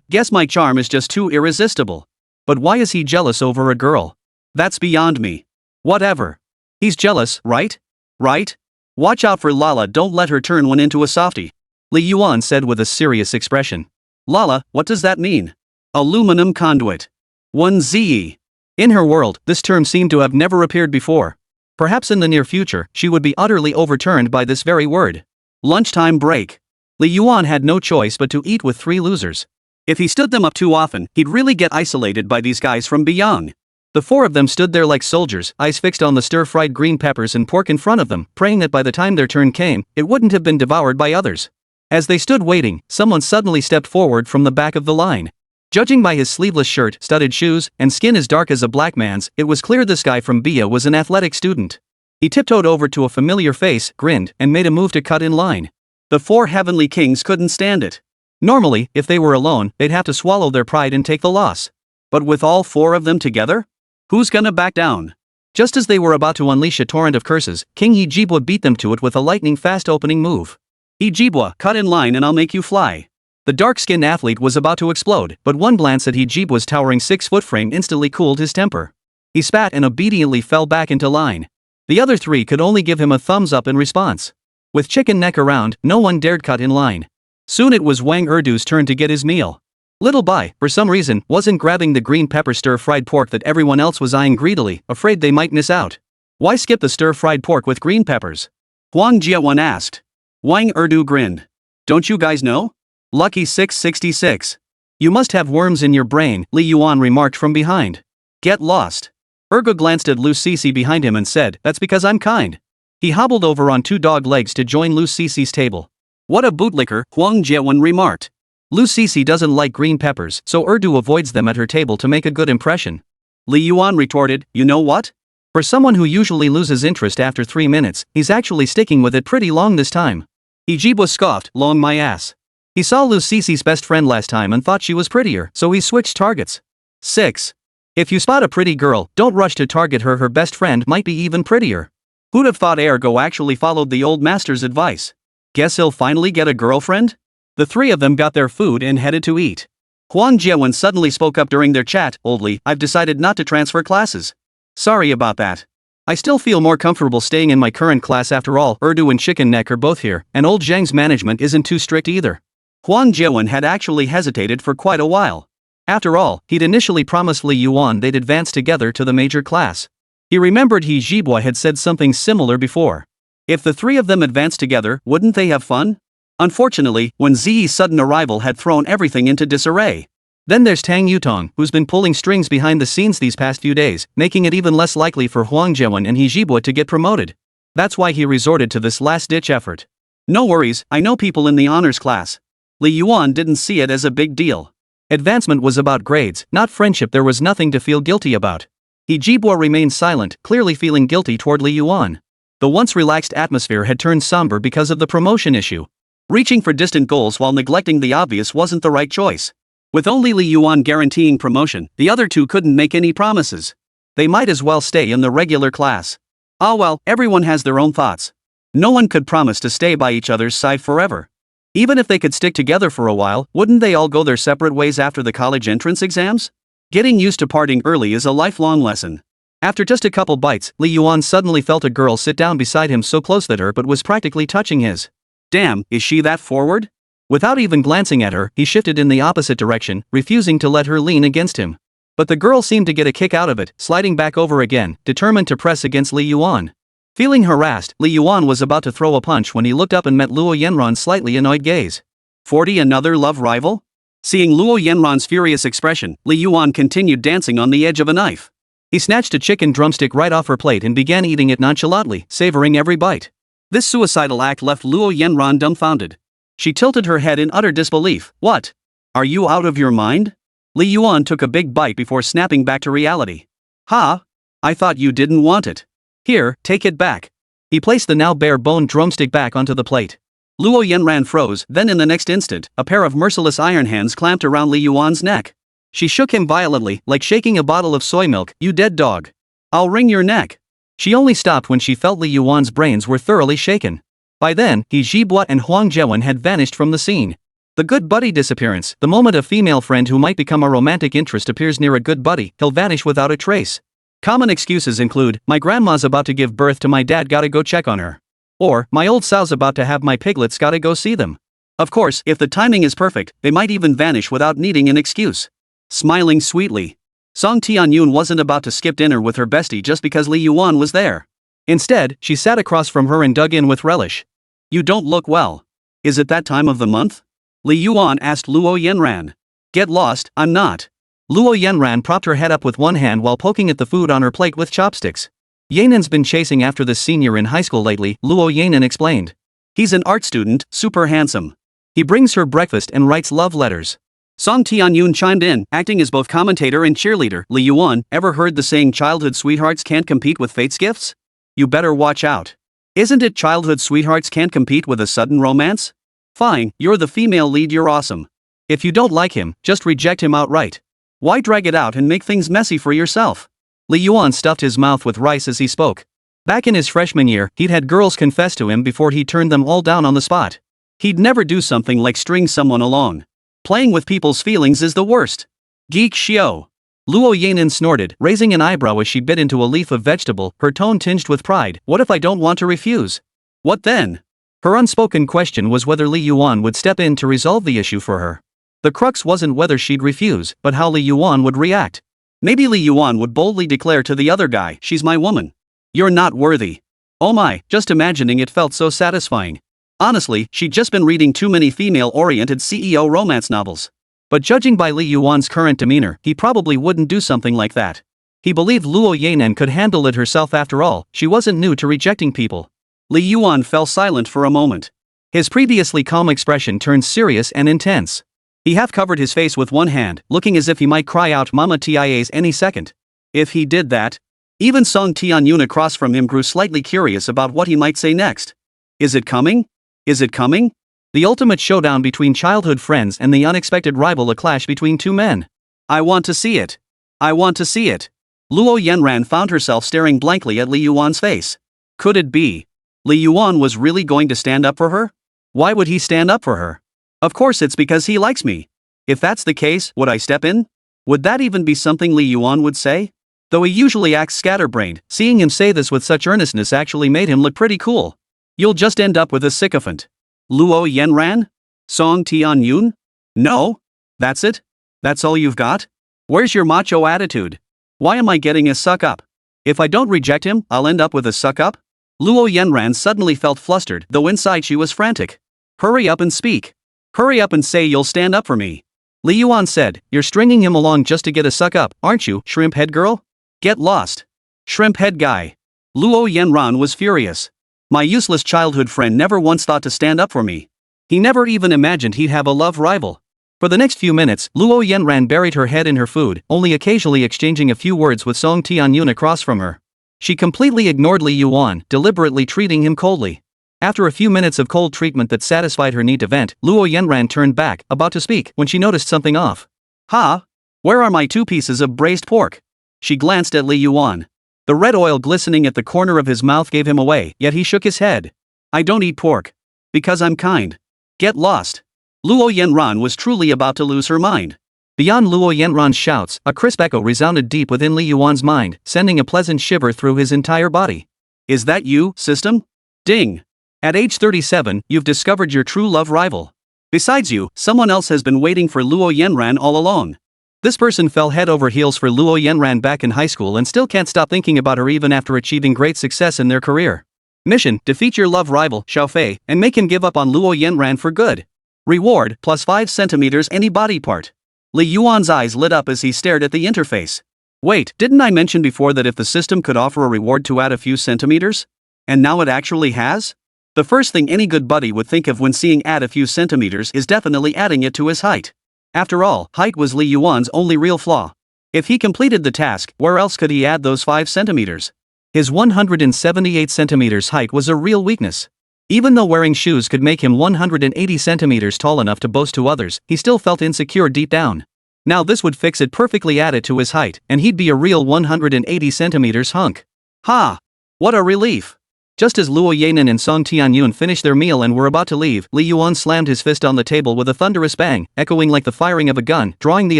Guess my charm is just too irresistible. But why is he jealous over a girl? That's beyond me. Whatever. He's jealous, right? Right? Watch out for Lala, don't let her turn one into a softie. Li Yuan said with a serious expression. Lala, what does that mean? Aluminum conduit. Wēn Zhiyi. In her world, this term seemed to have never appeared before. Perhaps in the near future, she would be utterly overturned by this very word. Lunchtime break. Li Yuan had no choice but to eat with three losers. If he stood them up too often, he'd really get isolated by these guys from beyond. The four of them stood there like soldiers, eyes fixed on the stir-fried green peppers and pork in front of them, praying that by the time their turn came, it wouldn't have been devoured by others. As they stood waiting, someone suddenly stepped forward from the back of the line. Judging by his sleeveless shirt, studded shoes, and skin as dark as a black man's, it was clear this guy from Bia was an athletic student. He tiptoed over to a familiar face, grinned, and made a move to cut in line. The four heavenly kings couldn't stand it. Normally, if they were alone, they'd have to swallow their pride and take the loss. But with all four of them together? Who's gonna back down? Just as they were about to unleash a torrent of curses, King Yijibwa beat them to it with a lightning-fast opening move. Yijibwa, cut in line and I'll make you fly. The dark-skinned athlete was about to explode, but one glance at Yijibwa's towering 6-foot frame instantly cooled his temper. He spat and obediently fell back into line. The other three could only give him a thumbs up in response. With chicken neck around, no one dared cut in line. Soon it was Wang Erdu's turn to get his meal. Little Bai, for some reason, wasn't grabbing the green pepper stir-fried pork that everyone else was eyeing greedily, afraid they might miss out. Why skip the stir-fried pork with green peppers? Huang Jiawan asked. Wang Erdu grinned. Don't you guys know? Lucky 666. You must have worms in your brain, Li Yuan remarked from behind. Get lost. Ergo glanced at Lu Sisi behind him and said, that's because I'm kind. He hobbled over on two dog legs to join Lu Sisi's table. What a bootlicker, Huang Jiawan remarked. Lu Sisi doesn't like green peppers, so Erdu avoids them at her table to make a good impression. Li Yuan retorted, you know what? For someone who usually loses interest after 3 minutes, he's actually sticking with it pretty long this time. Ijibwa scoffed, long my ass. He saw Lu Sisi's best friend last time and thought she was prettier, so he switched targets. 6. If you spot a pretty girl, don't rush to target her. Her best friend might be even prettier. Who'd have thought Ergo actually followed the old master's advice? Guess he'll finally get a girlfriend? The three of them got their food and headed to eat. Huang Jiawan suddenly spoke up during their chat, oldly, I've decided not to transfer classes. Sorry about that. I still feel more comfortable staying in my current class after all. Erdu and Chicken Neck are both here, and old Zhang's management isn't too strict either. Huang Jiawan had actually hesitated for quite a while. After all, he'd initially promised Li Yuan they'd advance together to the major class. He remembered Jibwa had said something similar before. If the three of them advanced together, wouldn't they have fun? Unfortunately, Wēn Zhiyi's sudden arrival had thrown everything into disarray. Then there's Tang Yutong, who's been pulling strings behind the scenes these past few days, making it even less likely for Huang Jiawan and Jibwa to get promoted. That's why he resorted to this last-ditch effort. No worries, I know people in the honors class. Li Yuan didn't see it as a big deal. Advancement was about grades, not friendship. There was nothing to feel guilty about. Jibwa remained silent, clearly feeling guilty toward Li Yuan. The once relaxed atmosphere had turned somber because of the promotion issue. Reaching for distant goals while neglecting the obvious wasn't the right choice. With only Li Yuan guaranteeing promotion, the other two couldn't make any promises. They might as well stay in the regular class. Ah well, everyone has their own thoughts. No one could promise to stay by each other's side forever. Even if they could stick together for a while, wouldn't they all go their separate ways after the college entrance exams? Getting used to parting early is a lifelong lesson. After just a couple bites, Li Yuan suddenly felt a girl sit down beside him so close that her butt was practically touching his. Damn, is she that forward? Without even glancing at her, he shifted in the opposite direction, refusing to let her lean against him. But the girl seemed to get a kick out of it, sliding back over again, determined to press against Li Yuan. Feeling harassed, Li Yuan was about to throw a punch when he looked up and met Luo Yenron's slightly annoyed gaze. 40 another love rival? Seeing Luo Yenron's furious expression, Li Yuan continued dancing on the edge of a knife. He snatched a chicken drumstick right off her plate and began eating it nonchalantly, savoring every bite. This suicidal act left Luo Yenron dumbfounded. She tilted her head in utter disbelief. What? Are you out of your mind? Li Yuan took a big bite before snapping back to reality. Ha? I thought you didn't want it. Here, take it back. He placed the now bare-boned drumstick back onto the plate. Luo Yenran froze, then in the next instant, a pair of merciless iron hands clamped around Li Yuan's neck. She shook him violently, like shaking a bottle of soy milk. You dead dog. I'll wring your neck. She only stopped when she felt Li Yuan's brains were thoroughly shaken. By then, Jibwa and Huang Jiawan had vanished from the scene. The good buddy disappearance, the moment a female friend who might become a romantic interest appears near a good buddy, he'll vanish without a trace. Common excuses include, my grandma's about to give birth to my dad, gotta go check on her. Or, my old sow's about to have my piglets, gotta go see them. Of course, if the timing is perfect, they might even vanish without needing an excuse. Smiling sweetly, Song Tianyun wasn't about to skip dinner with her bestie just because Li Yuan was there. Instead, she sat across from her and dug in with relish. You don't look well. Is it that time of the month? Li Yuan asked Luo Yenran. Get lost, I'm not. Luo Yenran propped her head up with one hand while poking at the food on her plate with chopsticks. Yanan's been chasing after this senior in high school lately, Luo Yanan explained. He's an art student, super handsome. He brings her breakfast and writes love letters. Song Tianyun chimed in, acting as both commentator and cheerleader. Li Yuan, ever heard the saying childhood sweethearts can't compete with fate's gifts? You better watch out. Isn't it childhood sweethearts can't compete with a sudden romance? Fine, you're the female lead, you're awesome. If you don't like him, just reject him outright. Why drag it out and make things messy for yourself? Li Yuan stuffed his mouth with rice as he spoke. Back in his freshman year, he'd had girls confess to him before he turned them all down on the spot. He'd never do something like string someone along. Playing with people's feelings is the worst. Geek Xiao. Luo Yanin snorted, raising an eyebrow as she bit into a leaf of vegetable, her tone tinged with pride. What if I don't want to refuse? What then? Her unspoken question was whether Li Yuan would step in to resolve the issue for her. The crux wasn't whether she'd refuse, but how Li Yuan would react. Maybe Li Yuan would boldly declare to the other guy, "She's my woman. You're not worthy." Oh my, just imagining it felt so satisfying. Honestly, she'd just been reading too many female-oriented CEO romance novels. But judging by Li Yuan's current demeanor, he probably wouldn't do something like that. He believed Luo Yanan could handle it herself after all, she wasn't new to rejecting people. Li Yuan fell silent for a moment. His previously calm expression turned serious and intense. He half covered his face with one hand, looking as if he might cry out Mama Tia's any second. If he did that, even Song Tianyun across from him grew slightly curious about what he might say next. Is it coming? Is it coming? The ultimate showdown between childhood friends and the unexpected rival, a clash between two men. I want to see it. I want to see it. Luo Yanran found herself staring blankly at Li Yuan's face. Could it be? Li Yuan was really going to stand up for her? Why would he stand up for her? Of course it's because he likes me. If that's the case, would I step in? Would that even be something Li Yuan would say? Though he usually acts scatterbrained, seeing him say this with such earnestness actually made him look pretty cool. You'll just end up with a sycophant. Luo Yanran? Song Tianyun? No? That's it? That's all you've got? Where's your macho attitude? Why am I getting a suck-up? If I don't reject him, I'll end up with a suck-up? Luo Yanran suddenly felt flustered, though inside she was frantic. Hurry up and speak. Hurry up and say you'll stand up for me. Li Yuan said, you're stringing him along just to get a suck-up, aren't you, shrimp head girl? Get lost. Shrimp head guy. Luo Yanran was furious. My useless childhood friend never once thought to stand up for me. He never even imagined he'd have a love rival. For the next few minutes, Luo Yanran buried her head in her food, only occasionally exchanging a few words with Song Tianyun across from her. She completely ignored Li Yuan, deliberately treating him coldly. After a few minutes of cold treatment that satisfied her need to vent, Luo Yanran turned back, about to speak, when she noticed something off. Ha! Where are my 2 pieces of braised pork? She glanced at Li Yuan. The red oil glistening at the corner of his mouth gave him away, yet he shook his head. I don't eat pork. Because I'm kind. Get lost. Luo Yanran was truly about to lose her mind. Beyond Luo Yanran's shouts, a crisp echo resounded deep within Li Yuan's mind, sending a pleasant shiver through his entire body. Is that you, system? Ding. At age 37, you've discovered your true love rival. Besides you, someone else has been waiting for Luo Yanran all along. This person fell head over heels for Luo Yanran back in high school and still can't stop thinking about her even after achieving great success in their career. Mission, defeat your love rival, Xiao Fei, and make him give up on Luo Yanran for good. Reward, plus 5 centimeters any body part. Li Yuan's eyes lit up as he stared at the interface. Wait, didn't I mention before that if the system could offer a reward to add a few centimeters? And now it actually has? The first thing any good buddy would think of when seeing add a few centimeters is definitely adding it to his height. After all, height was Li Yuan's only real flaw. If he completed the task, where else could he add those 5 centimeters? His 178 centimeters height was a real weakness. Even though wearing shoes could make him 180 centimeters tall enough to boast to others, he still felt insecure deep down. Now this would fix it perfectly, add it to his height, and he'd be a real 180 centimeters hunk. Ha! What a relief! Just as Luo Yanan and Song Tianyun finished their meal and were about to leave, Li Yuan slammed his fist on the table with a thunderous bang, echoing like the firing of a gun, drawing the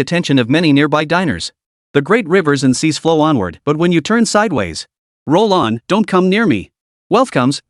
attention of many nearby diners. The great rivers and seas flow onward, but when you turn sideways, roll on, don't come near me. Wealth comes,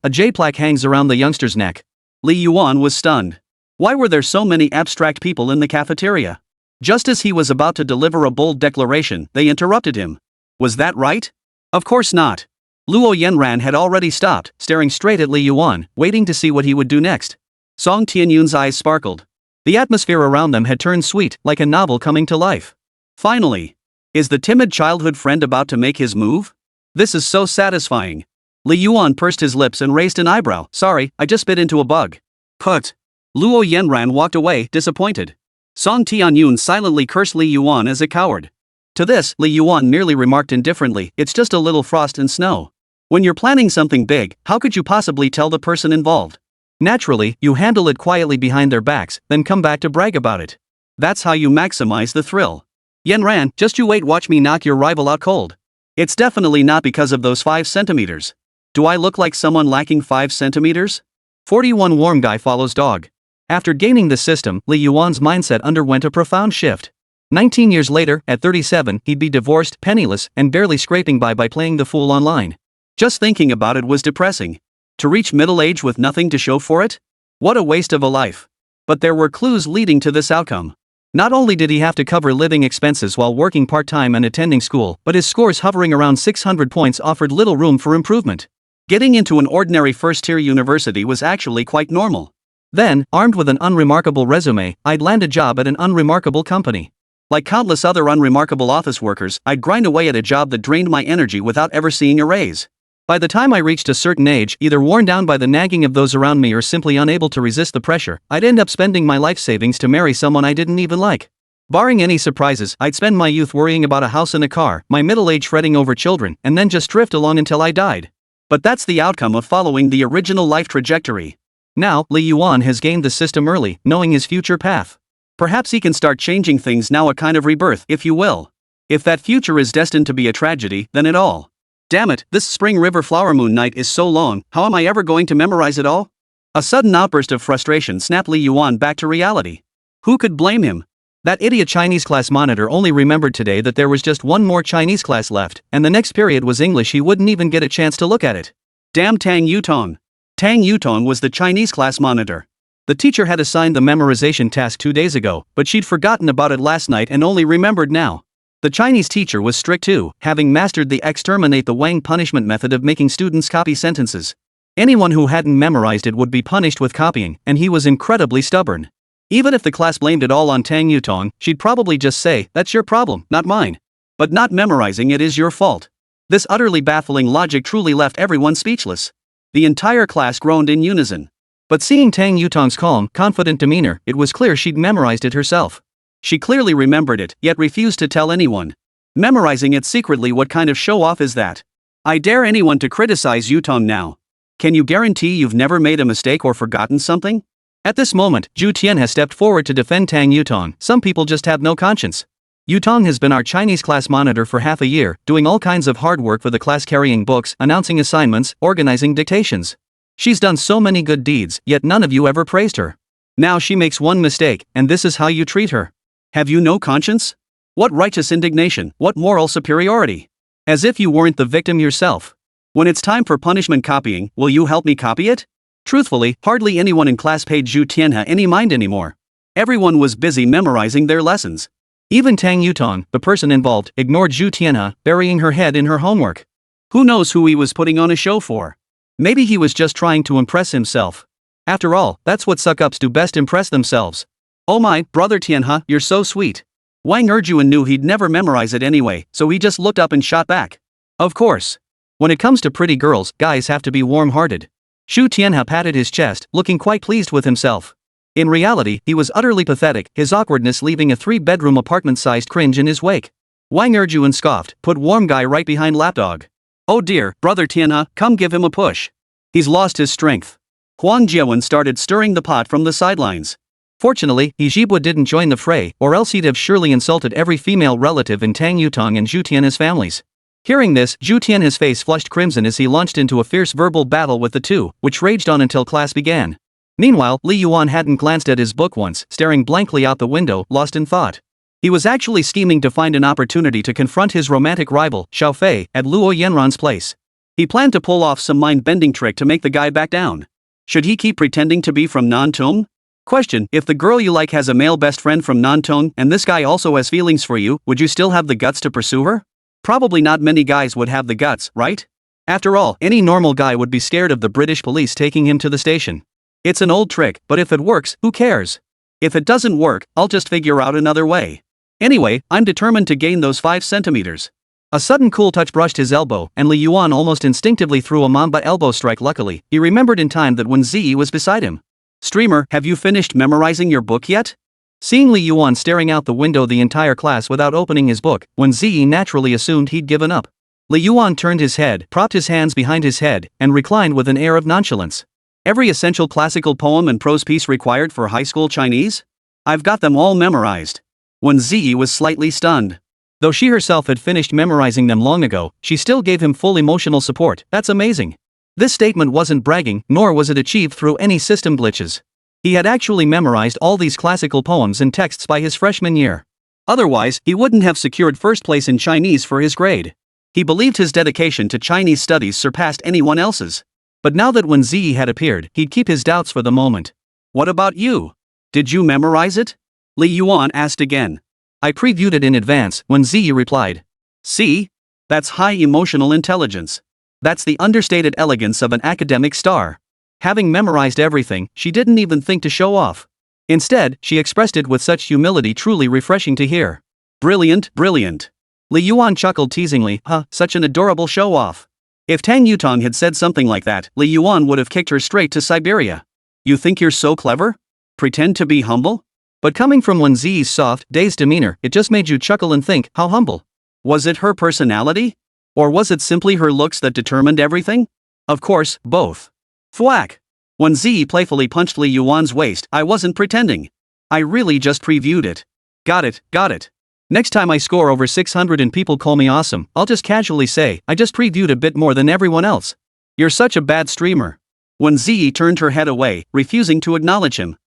a J-plaque hangs around the youngster's neck. Li Yuan was stunned. Why were there so many abstract people in the cafeteria? Just as he was about to deliver a bold declaration, they interrupted him. Was that right? Of course not. Luo Yanran had already stopped, staring straight at Li Yuan, waiting to see what he would do next. Song Tianyun's eyes sparkled. The atmosphere around them had turned sweet, like a novel coming to life. Finally. Is the timid childhood friend about to make his move? This is so satisfying. Li Yuan pursed his lips and raised an eyebrow. Sorry, I just bit into a bug. Put. Luo Yanran walked away, disappointed. Song Tianyun silently cursed Li Yuan as a coward. To this, Li Yuan merely remarked indifferently, it's just a little frost and snow. When you're planning something big, how could you possibly tell the person involved? Naturally, you handle it quietly behind their backs, then come back to brag about it. That's how you maximize the thrill. Yanran, just you wait, watch me knock your rival out cold. It's definitely not because of those 5 centimeters. Do I look like someone lacking 5 centimeters? 41 Warm guy follows dog. After gaining the system, Li Yuan's mindset underwent a profound shift. 19 years later, at 37, he'd be divorced, penniless, and barely scraping by playing the fool online. Just thinking about it was depressing. To reach middle age with nothing to show for it? What a waste of a life. But there were clues leading to this outcome. Not only did he have to cover living expenses while working part-time and attending school, but his scores hovering around 600 points offered little room for improvement. Getting into an ordinary first-tier university was actually quite normal. Then, armed with an unremarkable resume, I'd land a job at an unremarkable company. Like countless other unremarkable office workers, I'd grind away at a job that drained my energy without ever seeing a raise. By the time I reached a certain age, either worn down by the nagging of those around me or simply unable to resist the pressure, I'd end up spending my life savings to marry someone I didn't even like. Barring any surprises, I'd spend my youth worrying about a house and a car, my middle age fretting over children, and then just drift along until I died. But that's the outcome of following the original life trajectory. Now, Li Yuan has gained the system early, knowing his future path. Perhaps he can start changing things now, a kind of rebirth, if you will. If that future is destined to be a tragedy, then it all. Damn it, this spring river flower moon night is so long, how am I ever going to memorize it all? A sudden outburst of frustration snapped Li Yuan back to reality. Who could blame him? That idiot Chinese class monitor only remembered today that there was just one more Chinese class left, and the next period was English. He wouldn't even get a chance to look at it. Damn Tang Yutong. Tang Yutong was the Chinese class monitor. The teacher had assigned the memorization task 2 days ago, but she'd forgotten about it last night and only remembered now. The Chinese teacher was strict too, having mastered the exterminate the Wang punishment method of making students copy sentences. Anyone who hadn't memorized it would be punished with copying, and he was incredibly stubborn. Even if the class blamed it all on Tang Yutong, she'd probably just say, "That's your problem, not mine." But not memorizing it is your fault. This utterly baffling logic truly left everyone speechless. The entire class groaned in unison. But seeing Tang Yutong's calm, confident demeanor, it was clear she'd memorized it herself. She clearly remembered it, yet refused to tell anyone. Memorizing it secretly, what kind of show-off is that? I dare anyone to criticize Yutong now. Can you guarantee you've never made a mistake or forgotten something? At this moment, Zhu Tian has stepped forward to defend Tang Yutong. Some people just have no conscience. Yutong has been our Chinese class monitor for half a year, doing all kinds of hard work for the class, carrying books, announcing assignments, organizing dictations. She's done so many good deeds, yet none of you ever praised her. Now she makes one mistake, and this is how you treat her. Have you no conscience? What righteous indignation, what moral superiority? As if you weren't the victim yourself. When it's time for punishment copying, will you help me copy it? Truthfully, hardly anyone in class paid Zhu Tianhe any mind anymore. Everyone was busy memorizing their lessons. Even Tang Yutong, the person involved, ignored Zhu Tianhe, burying her head in her homework. Who knows who he was putting on a show for? Maybe he was just trying to impress himself. After all, that's what suck-ups do best, impress themselves. Oh my, brother Tianhe, you're so sweet. Wang Zhiyi knew he'd never memorize it anyway, so he just looked up and shot back. Of course. When it comes to pretty girls, guys have to be warm-hearted. Zhu Tianhe patted his chest, looking quite pleased with himself. In reality, he was utterly pathetic, his awkwardness leaving a 3-bedroom apartment-sized cringe in his wake. Wang Zhiyi scoffed, "Put warm guy right behind lapdog. Oh dear, brother Tianhe, come give him a push. He's lost his strength." Huang Jiawen started stirring the pot from the sidelines. Fortunately, He Zhibua didn't join the fray, or else he'd have surely insulted every female relative in Tang Yutong and Zhu Tianhe's families. Hearing this, Zhu Tianhe's face flushed crimson as he launched into a fierce verbal battle with the two, which raged on until class began. Meanwhile, Li Yuan hadn't glanced at his book once, staring blankly out the window, lost in thought. He was actually scheming to find an opportunity to confront his romantic rival, Xiao Fei, at Luo Yanran's place. He planned to pull off some mind-bending trick to make the guy back down. Should he keep pretending to be from Nantong? Question: if the girl you like has a male best friend from Nantong and this guy also has feelings for you, would you still have the guts to pursue her? Probably not many guys would have the guts, right? After all, any normal guy would be scared of the British police taking him to the station. It's an old trick, but if it works, who cares? If it doesn't work, I'll just figure out another way. Anyway, I'm determined to gain those 5 centimeters. A sudden cool touch brushed his elbow, and Li Yuan almost instinctively threw a Mamba elbow strike. Luckily, he remembered in time that Wēn Zhiyi was beside him. "Streamer, have you finished memorizing your book yet?" Seeing Li Yuan staring out the window the entire class without opening his book, Wēn Zhiyi naturally assumed he'd given up. Li Yuan turned his head, propped his hands behind his head, and reclined with an air of nonchalance. "Every essential classical poem and prose piece required for high school Chinese? I've got them all memorized." Wēn Zhiyi was slightly stunned. Though she herself had finished memorizing them long ago, she still gave him full emotional support. That's amazing. This statement wasn't bragging, nor was it achieved through any system glitches. He had actually memorized all these classical poems and texts by his freshman year. Otherwise, he wouldn't have secured first place in Chinese for his grade. He believed his dedication to Chinese studies surpassed anyone else's. But now that Wēn Zhiyi had appeared, he'd keep his doubts for the moment. What about you? Did you memorize it? Li Yuan asked again. I previewed it in advance, Wēn Zhiyi replied. See? That's high emotional intelligence. That's the understated elegance of an academic star. Having memorized everything, she didn't even think to show off. Instead, she expressed it with such humility truly refreshing to hear. Brilliant, brilliant. Li Yuan chuckled teasingly, such an adorable show-off. If Tang Yutong had said something like that, Li Yuan would have kicked her straight to Siberia. You think you're so clever? Pretend to be humble? But coming from Wēn Zhiyi's soft, dazed demeanor, it just made you chuckle and think, how humble. Was it her personality? Or was it simply her looks that determined everything? Of course, both. Thwack! Wēn Zhiyi playfully punched Li Yuan's waist. I wasn't pretending. I really just previewed it. Got it, got it. Next time I score over 600 and people call me awesome, I'll just casually say, I just previewed a bit more than everyone else. You're such a bad streamer. Wēn Zhiyi turned her head away, refusing to acknowledge him.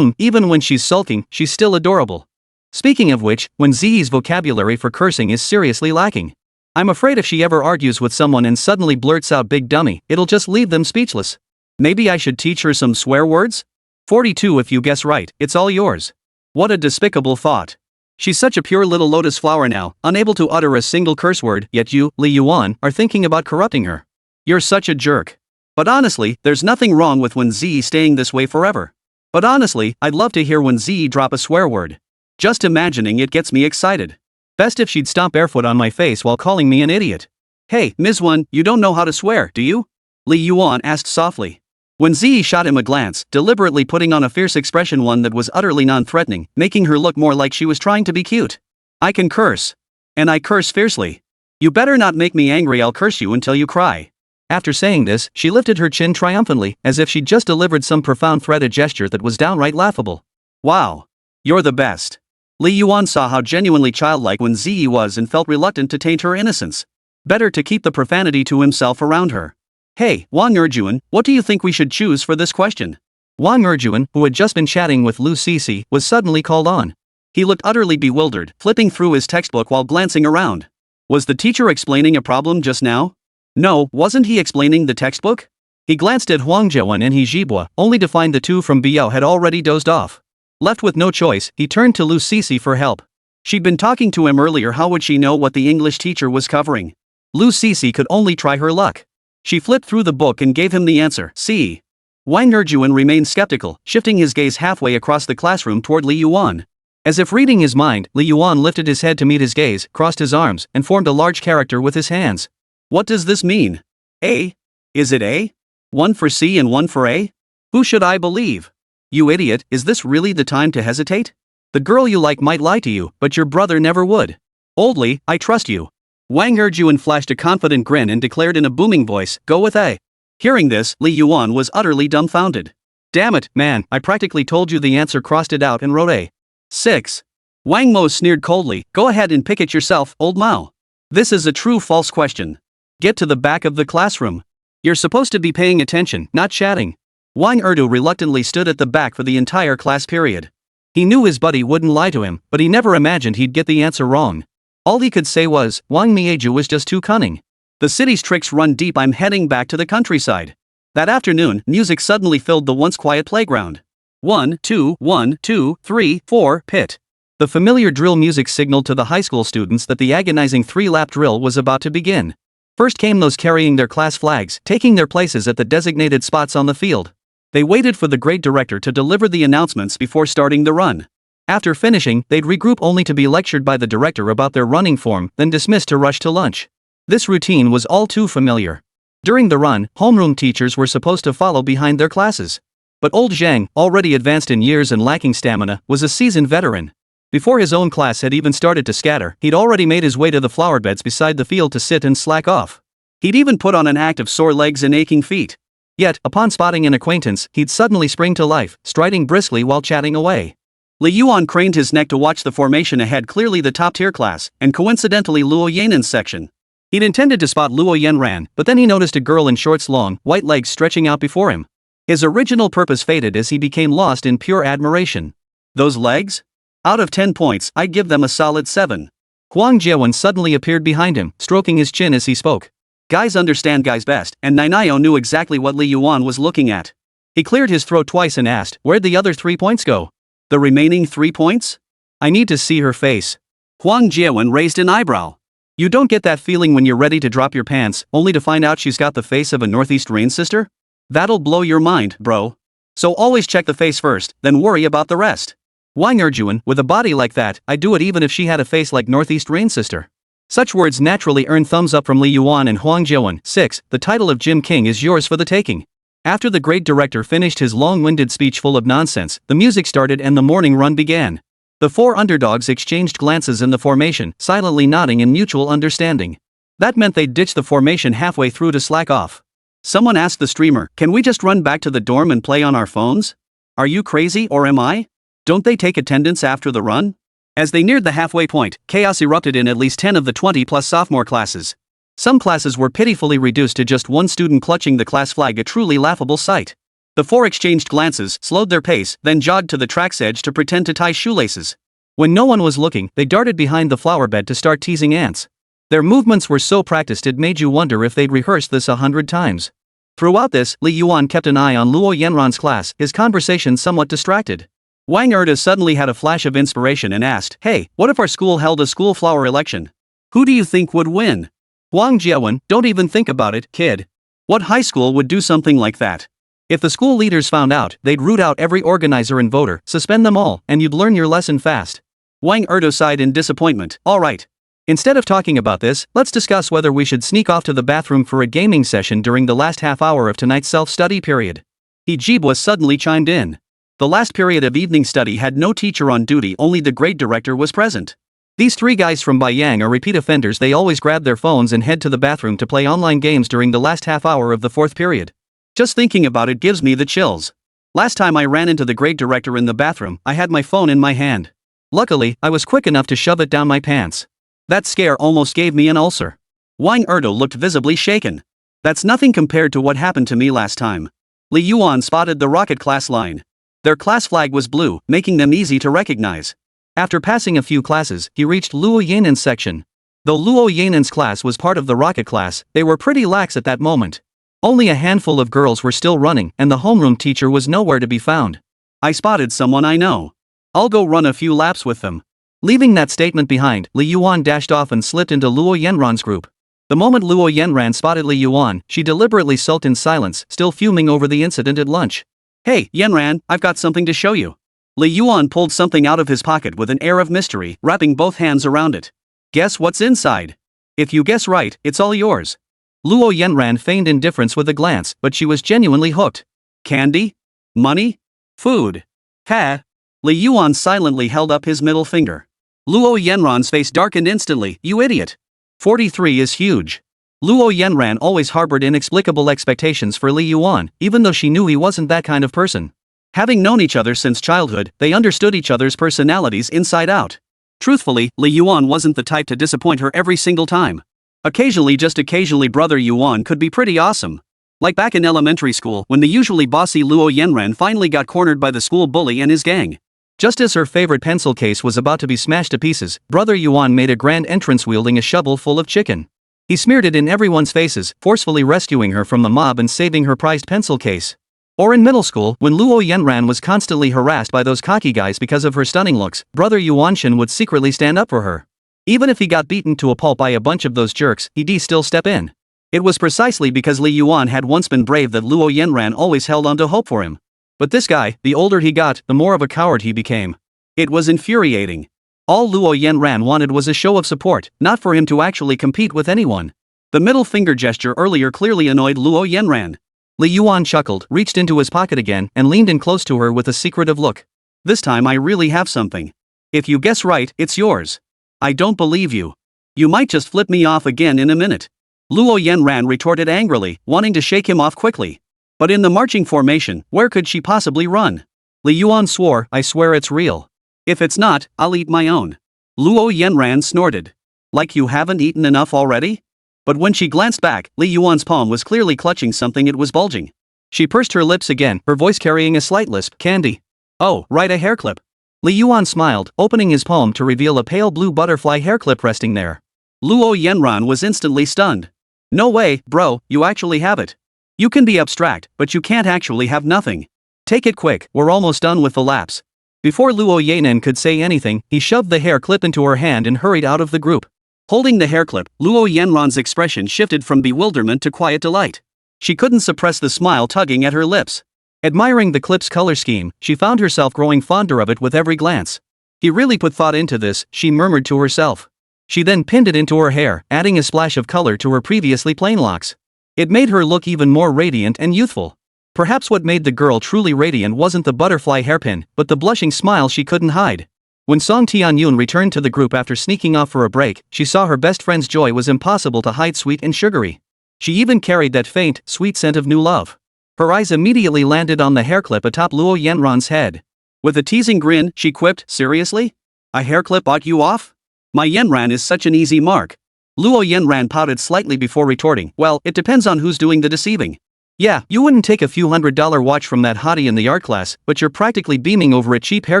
Even when she's sulking, she's still adorable. Speaking of which, Wēn Zhiyi's vocabulary for cursing is seriously lacking. I'm afraid if she ever argues with someone and suddenly blurts out big dummy, it'll just leave them speechless. Maybe I should teach her some swear words? 42 if you guess right, it's all yours. What a despicable thought. She's such a pure little lotus flower now, unable to utter a single curse word, yet you, Li Yuan, are thinking about corrupting her. You're such a jerk. But honestly, there's nothing wrong with Wēn Zhiyi staying this way forever. But honestly, I'd love to hear Wēn Zhiyi drop a swear word. Just imagining it gets me excited. Best if she'd stomp barefoot on my face while calling me an idiot. Hey, Ms. Wēn, you don't know how to swear, do you? Li Yuan asked softly. Wēn Zhiyi shot him a glance, deliberately putting on a fierce expression, one that was utterly non-threatening, making her look more like she was trying to be cute. I can curse. And I curse fiercely. You better not make me angry, I'll curse you until you cry. After saying this, she lifted her chin triumphantly, as if she'd just delivered some profound threaded gesture that was downright laughable. Wow. You're the best. Li Yuan saw how genuinely childlike Wēn Zhiyi was and felt reluctant to taint her innocence. Better to keep the profanity to himself around her. Hey, Wēn Zhiyi, what do you think we should choose for this question? Wēn Zhiyi, who had just been chatting with Lu Cixi, was suddenly called on. He looked utterly bewildered, flipping through his textbook while glancing around. Was the teacher explaining a problem just now? No, wasn't he explaining the textbook? He glanced at Huang Zhewen and He Zhibua, only to find the two from Biao had already dozed off. Left with no choice, he turned to Lu Cixi for help. She'd been talking to him earlier, how would she know what the English teacher was covering? Lu Cixi could only try her luck. She flipped through the book and gave him the answer, C. Wēn Zhiyi remained skeptical, shifting his gaze halfway across the classroom toward Li Yuan. As if reading his mind, Li Yuan lifted his head to meet his gaze, crossed his arms, and formed a large character with his hands. What does this mean? A? Is it A? One for C and one for A? Who should I believe? You idiot, is this really the time to hesitate? The girl you like might lie to you, but your brother never would. Old Li, I trust you. Wēn Zhiyi flashed a confident grin and declared in a booming voice, go with A. Hearing this, Li Yuan was utterly dumbfounded. Damn it, man, I practically told you the answer, crossed it out and wrote A. 6. Wang Mo sneered coldly, go ahead and pick it yourself, old Mao. This is a true-false question. Get to the back of the classroom. You're supposed to be paying attention, not chatting. Wang Zhiyi reluctantly stood at the back for the entire class period. He knew his buddy wouldn't lie to him, but he never imagined he'd get the answer wrong. All he could say was, Wang Mieju was just too cunning. The city's tricks run deep, I'm heading back to the countryside. That afternoon, music suddenly filled the once quiet playground. 1, 2, 1, 2, 3, 4, pit. The familiar drill music signaled to the high school students that the agonizing 3-lap drill was about to begin. First came those carrying their class flags, taking their places at the designated spots on the field. They waited for the grade director to deliver the announcements before starting the run. After finishing, they'd regroup only to be lectured by the director about their running form, then dismissed to rush to lunch. This routine was all too familiar. During the run, homeroom teachers were supposed to follow behind their classes. But old Zhang, already advanced in years and lacking stamina, was a seasoned veteran. Before his own class had even started to scatter, he'd already made his way to the flower beds beside the field to sit and slack off. He'd even put on an act of sore legs and aching feet. Yet, upon spotting an acquaintance, he'd suddenly spring to life, striding briskly while chatting away. Li Yuan craned his neck to watch the formation ahead, clearly the top-tier class, and coincidentally Luo Yanen's section. He'd intended to spot Luo Yanran, but then he noticed a girl in shorts, long, white legs stretching out before him. His original purpose faded as he became lost in pure admiration. Those legs? Out of 10 points, I'd give them a solid 7. Wēn Zhiyi suddenly appeared behind him, stroking his chin as he spoke. Guys understand guys best, and Ninayo knew exactly what Li Yuan was looking at. He cleared his throat twice and asked, "Where'd the other 3 points go?" "The remaining 3 points? I need to see her face." Wēn Zhiyi raised an eyebrow. "You don't get that feeling when you're ready to drop your pants, only to find out she's got the face of a Northeast Rain sister? That'll blow your mind, bro. So always check the face first, then worry about the rest." Wēn Zhiyi, with a body like that, I'd do it even if she had a face like Northeast Rain sister. Such words naturally earned thumbs up from Li Yuan and Wēn Zhiyi. 6. The title of Gym King is yours for the taking. After the great director finished his long-winded speech full of nonsense, the music started and the morning run began. The 4 underdogs exchanged glances in the formation, silently nodding in mutual understanding. That meant they'd ditch the formation halfway through to slack off. Someone asked the streamer, "Can we just run back to the dorm and play on our phones? Are you crazy or am I? Don't they take attendance after the run?" As they neared the halfway point, chaos erupted in at least 10 of the 20-plus sophomore classes. Some classes were pitifully reduced to just one student clutching the class flag, a truly laughable sight. The 4 exchanged glances, slowed their pace, then jogged to the track's edge to pretend to tie shoelaces. When no one was looking, they darted behind the flower bed to start teasing ants. Their movements were so practiced it made you wonder if they'd rehearsed this 100 times. Throughout this, Li Yuan kept an eye on Luo Yanran's class, his conversation somewhat distracted. Wang Zhiyi suddenly had a flash of inspiration and asked, "Hey, what if our school held a school flower election? Who do you think would win?" Wēn Zhiyi, "Don't even think about it, kid. What high school would do something like that? If the school leaders found out, they'd root out every organizer and voter, suspend them all, and you'd learn your lesson fast." Wang Zhiyi sighed in disappointment. "All right. Instead of talking about this, let's discuss whether we should sneak off to the bathroom for a gaming session during the last half hour of tonight's self-study period." Hijib suddenly chimed in. The last period of evening study had no teacher on duty, only the grade director was present. These 3 guys from Baiyang are repeat offenders. They always grab their phones and head to the bathroom to play online games during the last half hour of the 4th period. Just thinking about it gives me the chills. Last time I ran into the grade director in the bathroom, I had my phone in my hand. Luckily, I was quick enough to shove it down my pants. That scare almost gave me an ulcer. Wang Zhiyi looked visibly shaken. "That's nothing compared to what happened to me last time." Li Yuan spotted the rocket class line. Their class flag was blue, making them easy to recognize. After passing a few classes, he reached Luo Yanan's section. Though Luo Yanan's class was part of the rocket class, they were pretty lax at that moment. Only a handful of girls were still running, and the homeroom teacher was nowhere to be found. "I spotted someone I know. I'll go run a few laps with them." Leaving that statement behind, Li Yuan dashed off and slipped into Luo Yanran's group. The moment Luo Yanran spotted Li Yuan, she deliberately sulked in silence, still fuming over the incident at lunch. "Hey, Yanran, I've got something to show you." Li Yuan pulled something out of his pocket with an air of mystery, wrapping both hands around it. "Guess what's inside? If you guess right, it's all yours." Luo Yanran feigned indifference with a glance, but she was genuinely hooked. "Candy? Money? Food? Ha!" Li Yuan silently held up his middle finger. Luo Yanran's face darkened instantly. "You idiot. 43 is huge." Luo Yanran always harbored inexplicable expectations for Li Yuan, even though she knew he wasn't that kind of person. Having known each other since childhood, they understood each other's personalities inside out. Truthfully, Li Yuan wasn't the type to disappoint her every single time. Occasionally, just occasionally, brother Yuan could be pretty awesome. Like back in elementary school, when the usually bossy Luo Yanran finally got cornered by the school bully and his gang. Just as her favorite pencil case was about to be smashed to pieces, brother Yuan made a grand entrance wielding a shovel full of chicken. He smeared it in everyone's faces, forcefully rescuing her from the mob and saving her prized pencil case. Or in middle school, when Luo Yanran was constantly harassed by those cocky guys because of her stunning looks, brother Yuanshan would secretly stand up for her. Even if he got beaten to a pulp by a bunch of those jerks, he'd still step in. It was precisely because Li Yuan had once been brave that Luo Yanran always held on to hope for him. But this guy, the older he got, the more of a coward he became. It was infuriating. All Luo Yanran wanted was a show of support, not for him to actually compete with anyone. The middle finger gesture earlier clearly annoyed Luo Yanran. Li Yuan chuckled, reached into his pocket again, and leaned in close to her with a secretive look. "This time I really have something. If you guess right, it's yours. I don't believe you. You might just flip me off again in a minute." Luo Yanran retorted angrily, wanting to shake him off quickly. But in the marching formation, where could she possibly run? Li Yuan swore, "I swear it's real. If it's not, I'll eat my own." Luo Yanran snorted. "Like you haven't eaten enough already?" But when she glanced back, Li Yuan's palm was clearly clutching something. It was bulging. She pursed her lips again, her voice carrying a slight lisp. "Candy. Oh, right, a hair clip. Li Yuan smiled, opening his palm to reveal a pale blue butterfly hair clip resting there. Luo Yanran was instantly stunned. No way, bro, you actually have it. You can be abstract, but you can't actually have nothing. Take it quick, we're almost done with the laps. Before Luo Yanen could say anything, he shoved the hair clip into her hand and hurried out of the group. Holding the hair clip, Luo Yanran's expression shifted from bewilderment to quiet delight. She couldn't suppress the smile tugging at her lips. Admiring the clip's color scheme, she found herself growing fonder of it with every glance. He really put thought into this, she murmured to herself. She then pinned it into her hair, adding a splash of color to her previously plain locks. It made her look even more radiant and youthful. Perhaps what made the girl truly radiant wasn't the butterfly hairpin, but the blushing smile she couldn't hide. When Song Tianyun returned to the group after sneaking off for a break, she saw her best friend's joy was impossible to hide, sweet and sugary. She even carried that faint, sweet scent of new love. Her eyes immediately landed on the hair clip atop Luo Yanran's head. With a teasing grin, she quipped, seriously? A hair clip bought you off? My Yanran is such an easy mark. Luo Yanran pouted slightly before retorting, well, it depends on who's doing the deceiving. Yeah, you wouldn't take a few $100 watch from that hottie in the art class, but you're practically beaming over a cheap hair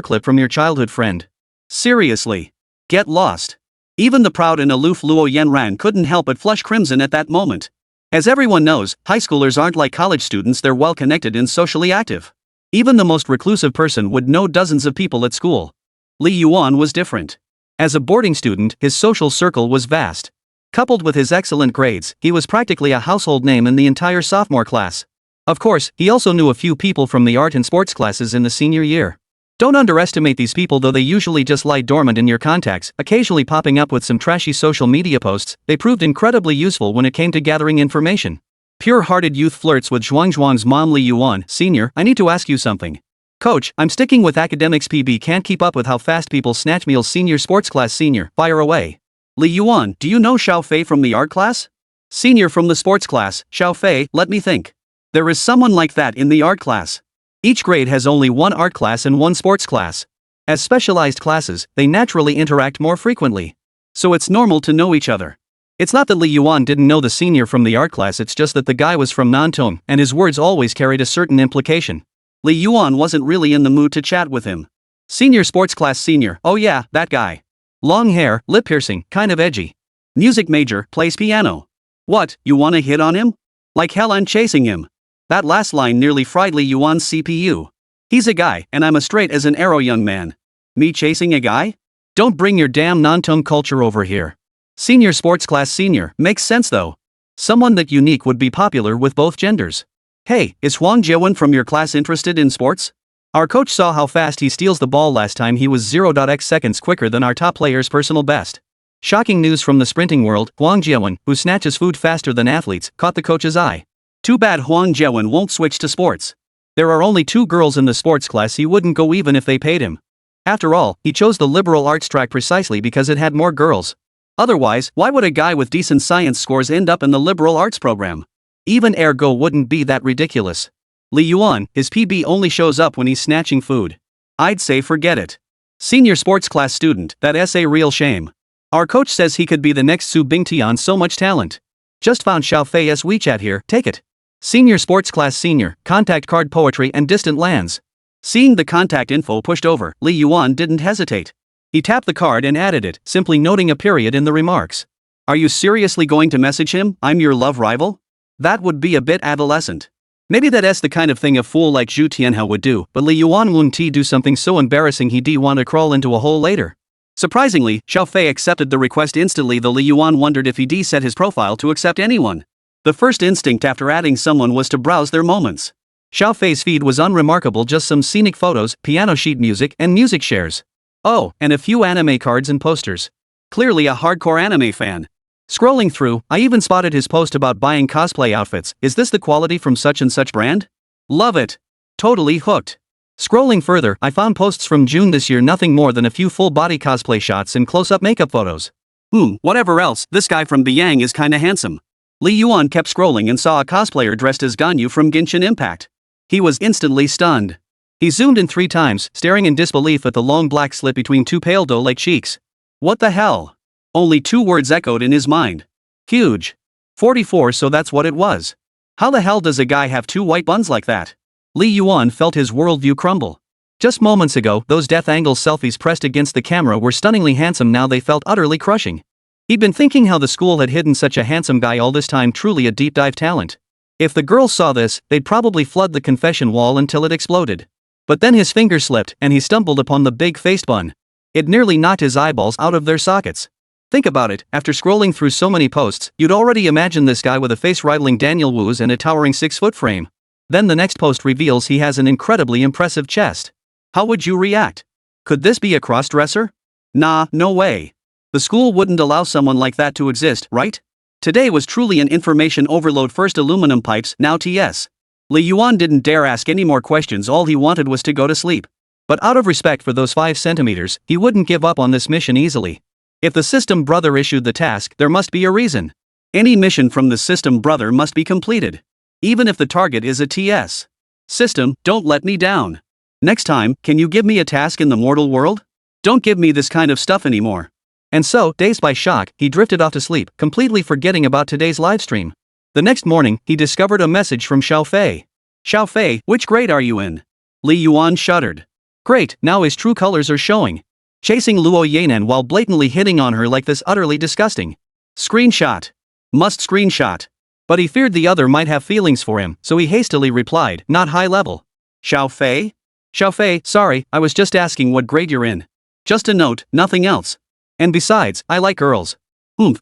clip from your childhood friend. Seriously. Get lost. Even the proud and aloof Luo Yanran couldn't help but flush crimson at that moment. As everyone knows, high schoolers aren't like college students, they're well connected and socially active. Even the most reclusive person would know dozens of people at school. Li Yuan was different. As a boarding student, his social circle was vast. Coupled with his excellent grades, he was practically a household name in the entire sophomore class. Of course, he also knew a few people from the art and sports classes in the senior year. Don't underestimate these people, though they usually just lie dormant in your contacts, occasionally popping up with some trashy social media posts. They proved incredibly useful when it came to gathering information. Pure-hearted youth flirts with Zhuang's mom. Li Yuan, Senior, I need to ask you something. Coach, I'm sticking with academics. PB can't keep up with how fast people snatch meals. Senior sports class. Senior, fire away. Li Yuan, do you know Xiao Fei from the art class? Senior from the sports class, Xiao Fei, let me think. There is someone like that in the art class. Each grade has only one art class and one sports class. As specialized classes, they naturally interact more frequently. So it's normal to know each other. It's not that Li Yuan didn't know the senior from the art class, it's just that the guy was from Nantong, and his words always carried a certain implication. Li Yuan wasn't really in the mood to chat with him. Senior sports class. Senior, oh yeah, that guy. Long hair, lip piercing, kind of edgy. Music major, plays piano. What, you wanna hit on him? Like hell I'm chasing him. That last line nearly fried Li Yuan's CPU. He's a guy, and I'm as straight as an arrow, young man. Me chasing a guy? Don't bring your damn Nantong culture over here. Senior sports class. Senior, makes sense though. Someone that unique would be popular with both genders. Hey, is Huang Jiawen from your class interested in sports? Our coach saw how fast he steals the ball last time. He was 0.x seconds quicker than our top player's personal best. Shocking news from the sprinting world. Huang Jiawen, who snatches food faster than athletes, caught the coach's eye. Too bad Huang Jiawen won't switch to sports. There are only 2 girls in the sports class. He wouldn't go even if they paid him. After all, he chose the liberal arts track precisely because it had more girls. Otherwise, why would a guy with decent science scores end up in the liberal arts program? Even ergo wouldn't be that ridiculous. Li Yuan, his PB only shows up when he's snatching food. I'd say forget it. Senior sports class student, that's a real shame. Our coach says he could be the next Su Bingtian, so much talent. Just found Xiao Fei's WeChat here, take it. Senior sports class. Senior, contact card, poetry and distant lands. Seeing the contact info pushed over, Li Yuan didn't hesitate. He tapped the card and added it, simply noting a period in the remarks. Are you seriously going to message him, I'm your love rival? That would be a bit adolescent. Maybe that's the kind of thing a fool like Zhu Tianhao would do, but Li Yuan wouldn't do something so embarrassing he'd want to crawl into a hole later. Surprisingly, Xiao Fei accepted the request instantly, though Li Yuan wondered if he'd set his profile to accept anyone. The first instinct after adding someone was to browse their moments. Xiao Fei's feed was unremarkable, just some scenic photos, piano sheet music, and music shares. Oh, and a few anime cards and posters. Clearly a hardcore anime fan. Scrolling through, I even spotted his post about buying cosplay outfits. Is this the quality from such and such brand? Love it. Totally hooked. Scrolling further, I found posts from June this year, nothing more than a few full-body cosplay shots and close-up makeup photos. Whatever else, this guy from Biang is kinda handsome. Li Yuan kept scrolling and saw a cosplayer dressed as Ganyu from Genshin Impact. He was instantly stunned. He zoomed in 3 times, staring in disbelief at the long black slit between 2 pale doe-like cheeks. What the hell? Only 2 words echoed in his mind. Huge. 44, so that's what it was. How the hell does a guy have 2 white buns like that? Li Yuan felt his worldview crumble. Just moments ago, those death angle selfies pressed against the camera were stunningly handsome, now they felt utterly crushing. He'd been thinking how the school had hidden such a handsome guy all this time, truly a deep dive talent. If the girls saw this, they'd probably flood the confession wall until it exploded. But then his finger slipped and he stumbled upon the big-faced bun. It nearly knocked his eyeballs out of their sockets. Think about it, after scrolling through so many posts, you'd already imagine this guy with a face rivaling Daniel Wu's and a towering 6-foot frame. Then the next post reveals he has an incredibly impressive chest. How would you react? Could this be a cross-dresser? Nah, no way. The school wouldn't allow someone like that to exist, right? Today was truly an information overload. First aluminum pipes, now TS. Li Yuan didn't dare ask any more questions, all he wanted was to go to sleep. But out of respect for those 5 centimeters, he wouldn't give up on this mission easily. If the system brother issued the task, there must be a reason. Any mission from the system brother must be completed. Even if the target is a TS. System, don't let me down. Next time, can you give me a task in the mortal world? Don't give me this kind of stuff anymore. And so, dazed by shock, he drifted off to sleep, completely forgetting about today's livestream. The next morning, he discovered a message from Xiao Fei. Xiao Fei, which grade are you in? Li Yuan shuddered. Great, now his true colors are showing. Chasing Luo Yanan while blatantly hitting on her like this, utterly disgusting. Screenshot. Must screenshot. But he feared the other might have feelings for him, so he hastily replied, not high level. Xiao Fei? Xiao Fei, sorry, I was just asking what grade you're in. Just a note, nothing else. And besides, I like girls.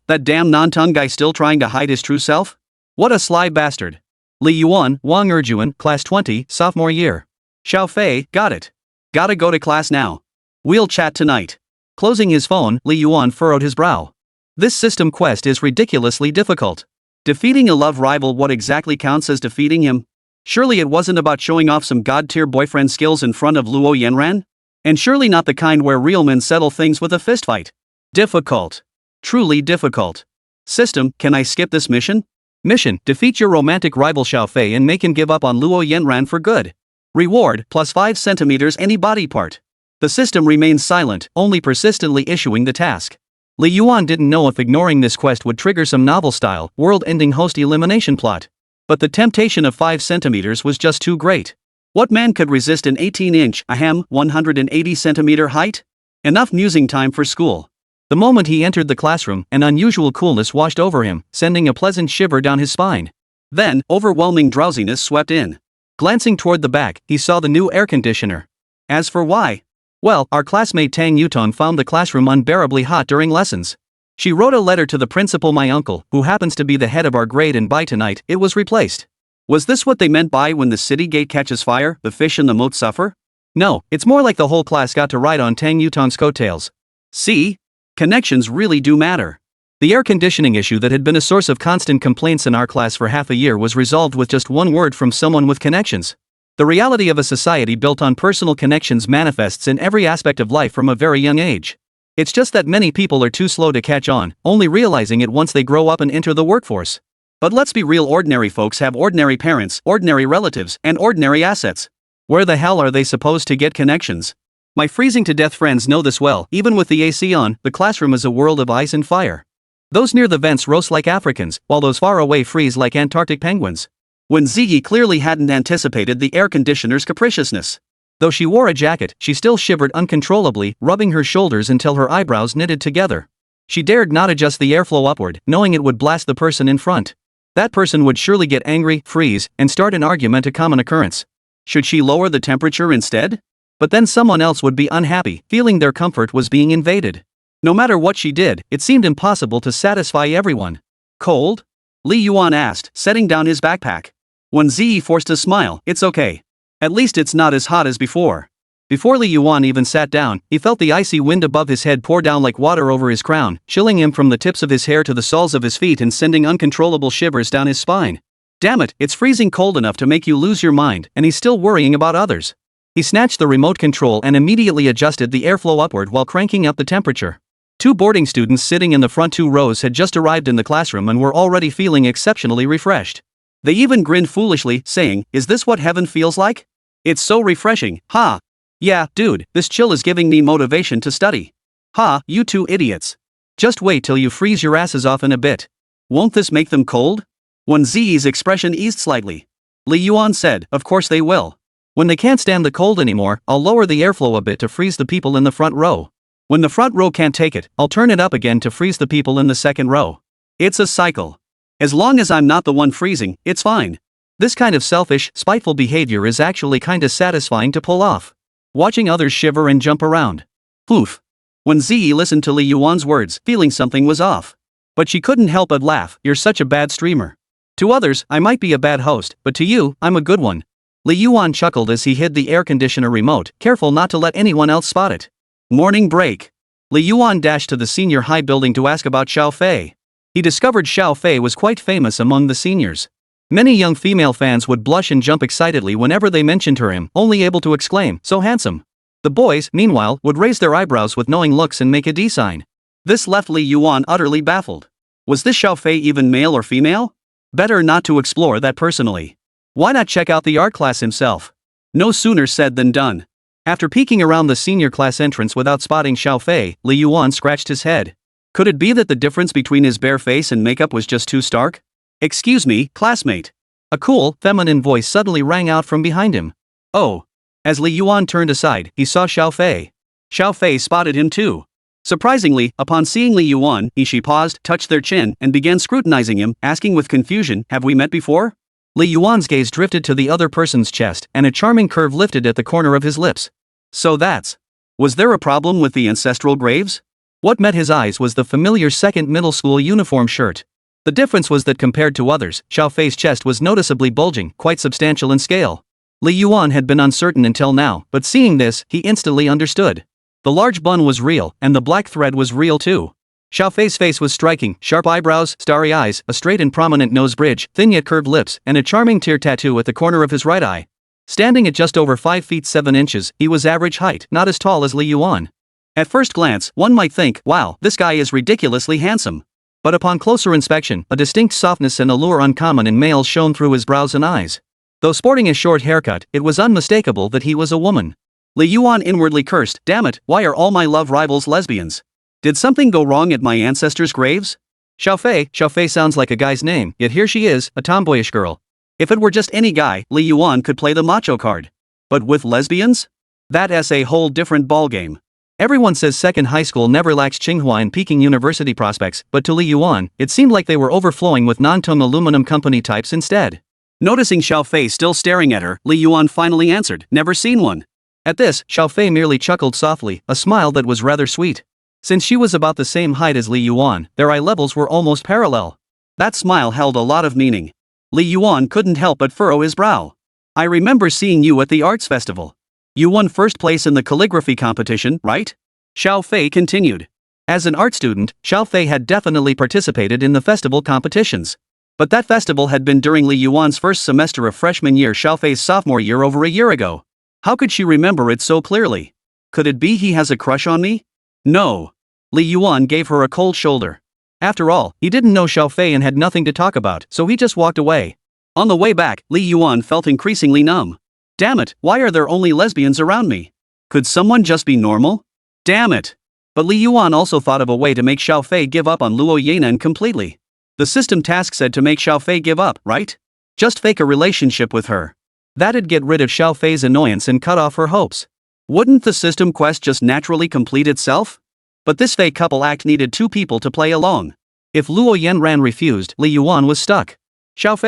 That damn non-tongue guy still trying to hide his true self? What a sly bastard. Li Yuan, Wang Erjuan, class 20, sophomore year. Xiao Fei, got it. Gotta go to class now. We'll chat tonight. Closing his phone, Li Yuan furrowed his brow. This system quest is ridiculously difficult. Defeating a love rival, what exactly counts as defeating him? Surely it wasn't about showing off some god-tier boyfriend skills in front of Luo Yanran? And surely not the kind where real men settle things with a fistfight. Difficult. Truly difficult. System, can I skip this mission? Mission, defeat your romantic rival Xiao Fei and make him give up on Luo Yanran for good. Reward, plus 5 centimeters any body part. The system remains silent, only persistently issuing the task. Li Yuan didn't know if ignoring this quest would trigger some novel-style, world-ending host elimination plot. But the temptation of 5 centimeters was just too great. What man could resist an 18-inch, 180-centimeter height? Enough musing time for school. The moment he entered the classroom, an unusual coolness washed over him, sending a pleasant shiver down his spine. Then, overwhelming drowsiness swept in. Glancing toward the back, he saw the new air conditioner. As for why? Well, our classmate Tang Yutong found the classroom unbearably hot during lessons. She wrote a letter to the principal, my uncle, who happens to be the head of our grade, and by tonight, it was replaced. Was this what they meant by when the city gate catches fire, the fish in the moat suffer? No, it's more like the whole class got to ride on Tang Yutong's coattails. See? Connections really do matter. The air conditioning issue that had been a source of constant complaints in our class for half a year was resolved with just one word from someone with connections. The reality of a society built on personal connections manifests in every aspect of life from a very young age. It's just that many people are too slow to catch on, only realizing it once they grow up and enter the workforce. But let's be real, ordinary folks have ordinary parents, ordinary relatives, and ordinary assets. Where the hell are they supposed to get connections? My freezing to death friends know this well. Even with the AC on, the classroom is a world of ice and fire. Those near the vents roast like Africans, while those far away freeze like Antarctic penguins. Wēn Zhiyi clearly hadn't anticipated the air conditioner's capriciousness. Though she wore a jacket, she still shivered uncontrollably, rubbing her shoulders until her eyebrows knitted together. She dared not adjust the airflow upward, knowing it would blast the person in front. That person would surely get angry, freeze, and start an argument, a common occurrence. Should she lower the temperature instead? But then someone else would be unhappy, feeling their comfort was being invaded. No matter what she did, it seemed impossible to satisfy everyone. Cold? Li Yuan asked, setting down his backpack. Wēn Zhiyi forced a smile. It's okay. At least it's not as hot as before. Before Li Yuan even sat down, he felt the icy wind above his head pour down like water over his crown, chilling him from the tips of his hair to the soles of his feet and sending uncontrollable shivers down his spine. Damn it, it's freezing cold enough to make you lose your mind, and he's still worrying about others. He snatched the remote control and immediately adjusted the airflow upward while cranking up the temperature. 2 boarding students sitting in the front 2 rows had just arrived in the classroom and were already feeling exceptionally refreshed. They even grinned foolishly, saying, "Is this what heaven feels like? It's so refreshing, ha! Yeah, dude, this chill is giving me motivation to study. Ha, you 2 idiots. Just wait till you freeze your asses off in a bit. Won't this make them cold?" Wēn Zhiyi's expression eased slightly. Li Yuan said, "Of course they will. When they can't stand the cold anymore, I'll lower the airflow a bit to freeze the people in the front row. When the front row can't take it, I'll turn it up again to freeze the people in the second row. It's a cycle. As long as I'm not the one freezing, it's fine. This kind of selfish, spiteful behavior is actually kinda satisfying to pull off. Watching others shiver and jump around. Oof. Wēn Zhiyi listened to Li Yuan's words, feeling something was off. But she couldn't help but laugh. You're such a bad streamer. To others, I might be a bad host, but to you, I'm a good one. Li Yuan chuckled as he hid the air conditioner remote, careful not to let anyone else spot it. Morning break. Li Yuan dashed to the senior high building to ask about Xiao Fei. He discovered Xiao Fei was quite famous among the seniors. Many young female fans would blush and jump excitedly whenever they mentioned her, only able to exclaim, "So handsome." The boys, meanwhile, would raise their eyebrows with knowing looks and make a D sign. This left Li Yuan utterly baffled. Was this Xiao Fei even male or female? Better not to explore that personally. Why not check out the art class himself? No sooner said than done. After peeking around the senior class entrance without spotting Xiao Fei, Li Yuan scratched his head. Could it be that the difference between his bare face and makeup was just too stark? "Excuse me, classmate." A cool, feminine voice suddenly rang out from behind him. Oh. As Li Yuan turned aside, he saw Xiao Fei. Xiao Fei spotted him too. Surprisingly, upon seeing Li Yuan, she paused, touched their chin, and began scrutinizing him, asking with confusion, "Have we met before?" Li Yuan's gaze drifted to the other person's chest, and a charming curve lifted at the corner of his lips. So that's. Was there a problem with the ancestral graves? What met his eyes was the familiar second middle school uniform shirt. The difference was that compared to others, Xiao Fei's chest was noticeably bulging, quite substantial in scale. Li Yuan had been uncertain until now, but seeing this, he instantly understood. The large bun was real, and the black thread was real too. Xiao Fei's face was striking, sharp eyebrows, starry eyes, a straight and prominent nose bridge, thin yet curved lips, and a charming tear tattoo at the corner of his right eye. Standing at just over 5 feet 7 inches, he was average height, not as tall as Li Yuan. At first glance, one might think, wow, this guy is ridiculously handsome. But upon closer inspection, a distinct softness and allure uncommon in males shone through his brows and eyes. Though sporting a short haircut, it was unmistakable that he was a woman. Li Yuan inwardly cursed, "Damn it, why are all my love rivals lesbians? Did something go wrong at my ancestors' graves?" Xiao Fei sounds like a guy's name, yet here she is, a tomboyish girl. If it were just any guy, Li Yuan could play the macho card. But with lesbians? That's a whole different ballgame. Everyone says second high school never lacks Tsinghua and Peking University prospects, but to Li Yuan, it seemed like they were overflowing with non-Tung aluminum company types instead. Noticing Xiao Fei still staring at her, Li Yuan finally answered, "Never seen one." At this, Xiao Fei merely chuckled softly, a smile that was rather sweet. Since she was about the same height as Li Yuan, their eye levels were almost parallel. That smile held a lot of meaning. Li Yuan couldn't help but furrow his brow. "I remember seeing you at the arts festival. You won first place in the calligraphy competition, right?" Xiao Fei continued. As an art student, Xiao Fei had definitely participated in the festival competitions. But that festival had been during Li Yuan's first semester of freshman year, Xiao Fei's sophomore year, over a year ago. How could she remember it so clearly? Could it be he has a crush on me? No. Li Yuan gave her a cold shoulder. After all, he didn't know Xiao Fei and had nothing to talk about, so he just walked away. On the way back, Li Yuan felt increasingly numb. Damn it, why are there only lesbians around me? Could someone just be normal? Damn it. But Li Yuan also thought of a way to make Xiao Fei give up on Luo Yanan completely. The system task said to make Xiao Fei give up, right? Just fake a relationship with her. That'd get rid of Xiao Fei's annoyance and cut off her hopes. Wouldn't the system quest just naturally complete itself? But this fake couple act needed 2 people to play along. If Luo Yanran refused, Li Yuan was stuck. Xiao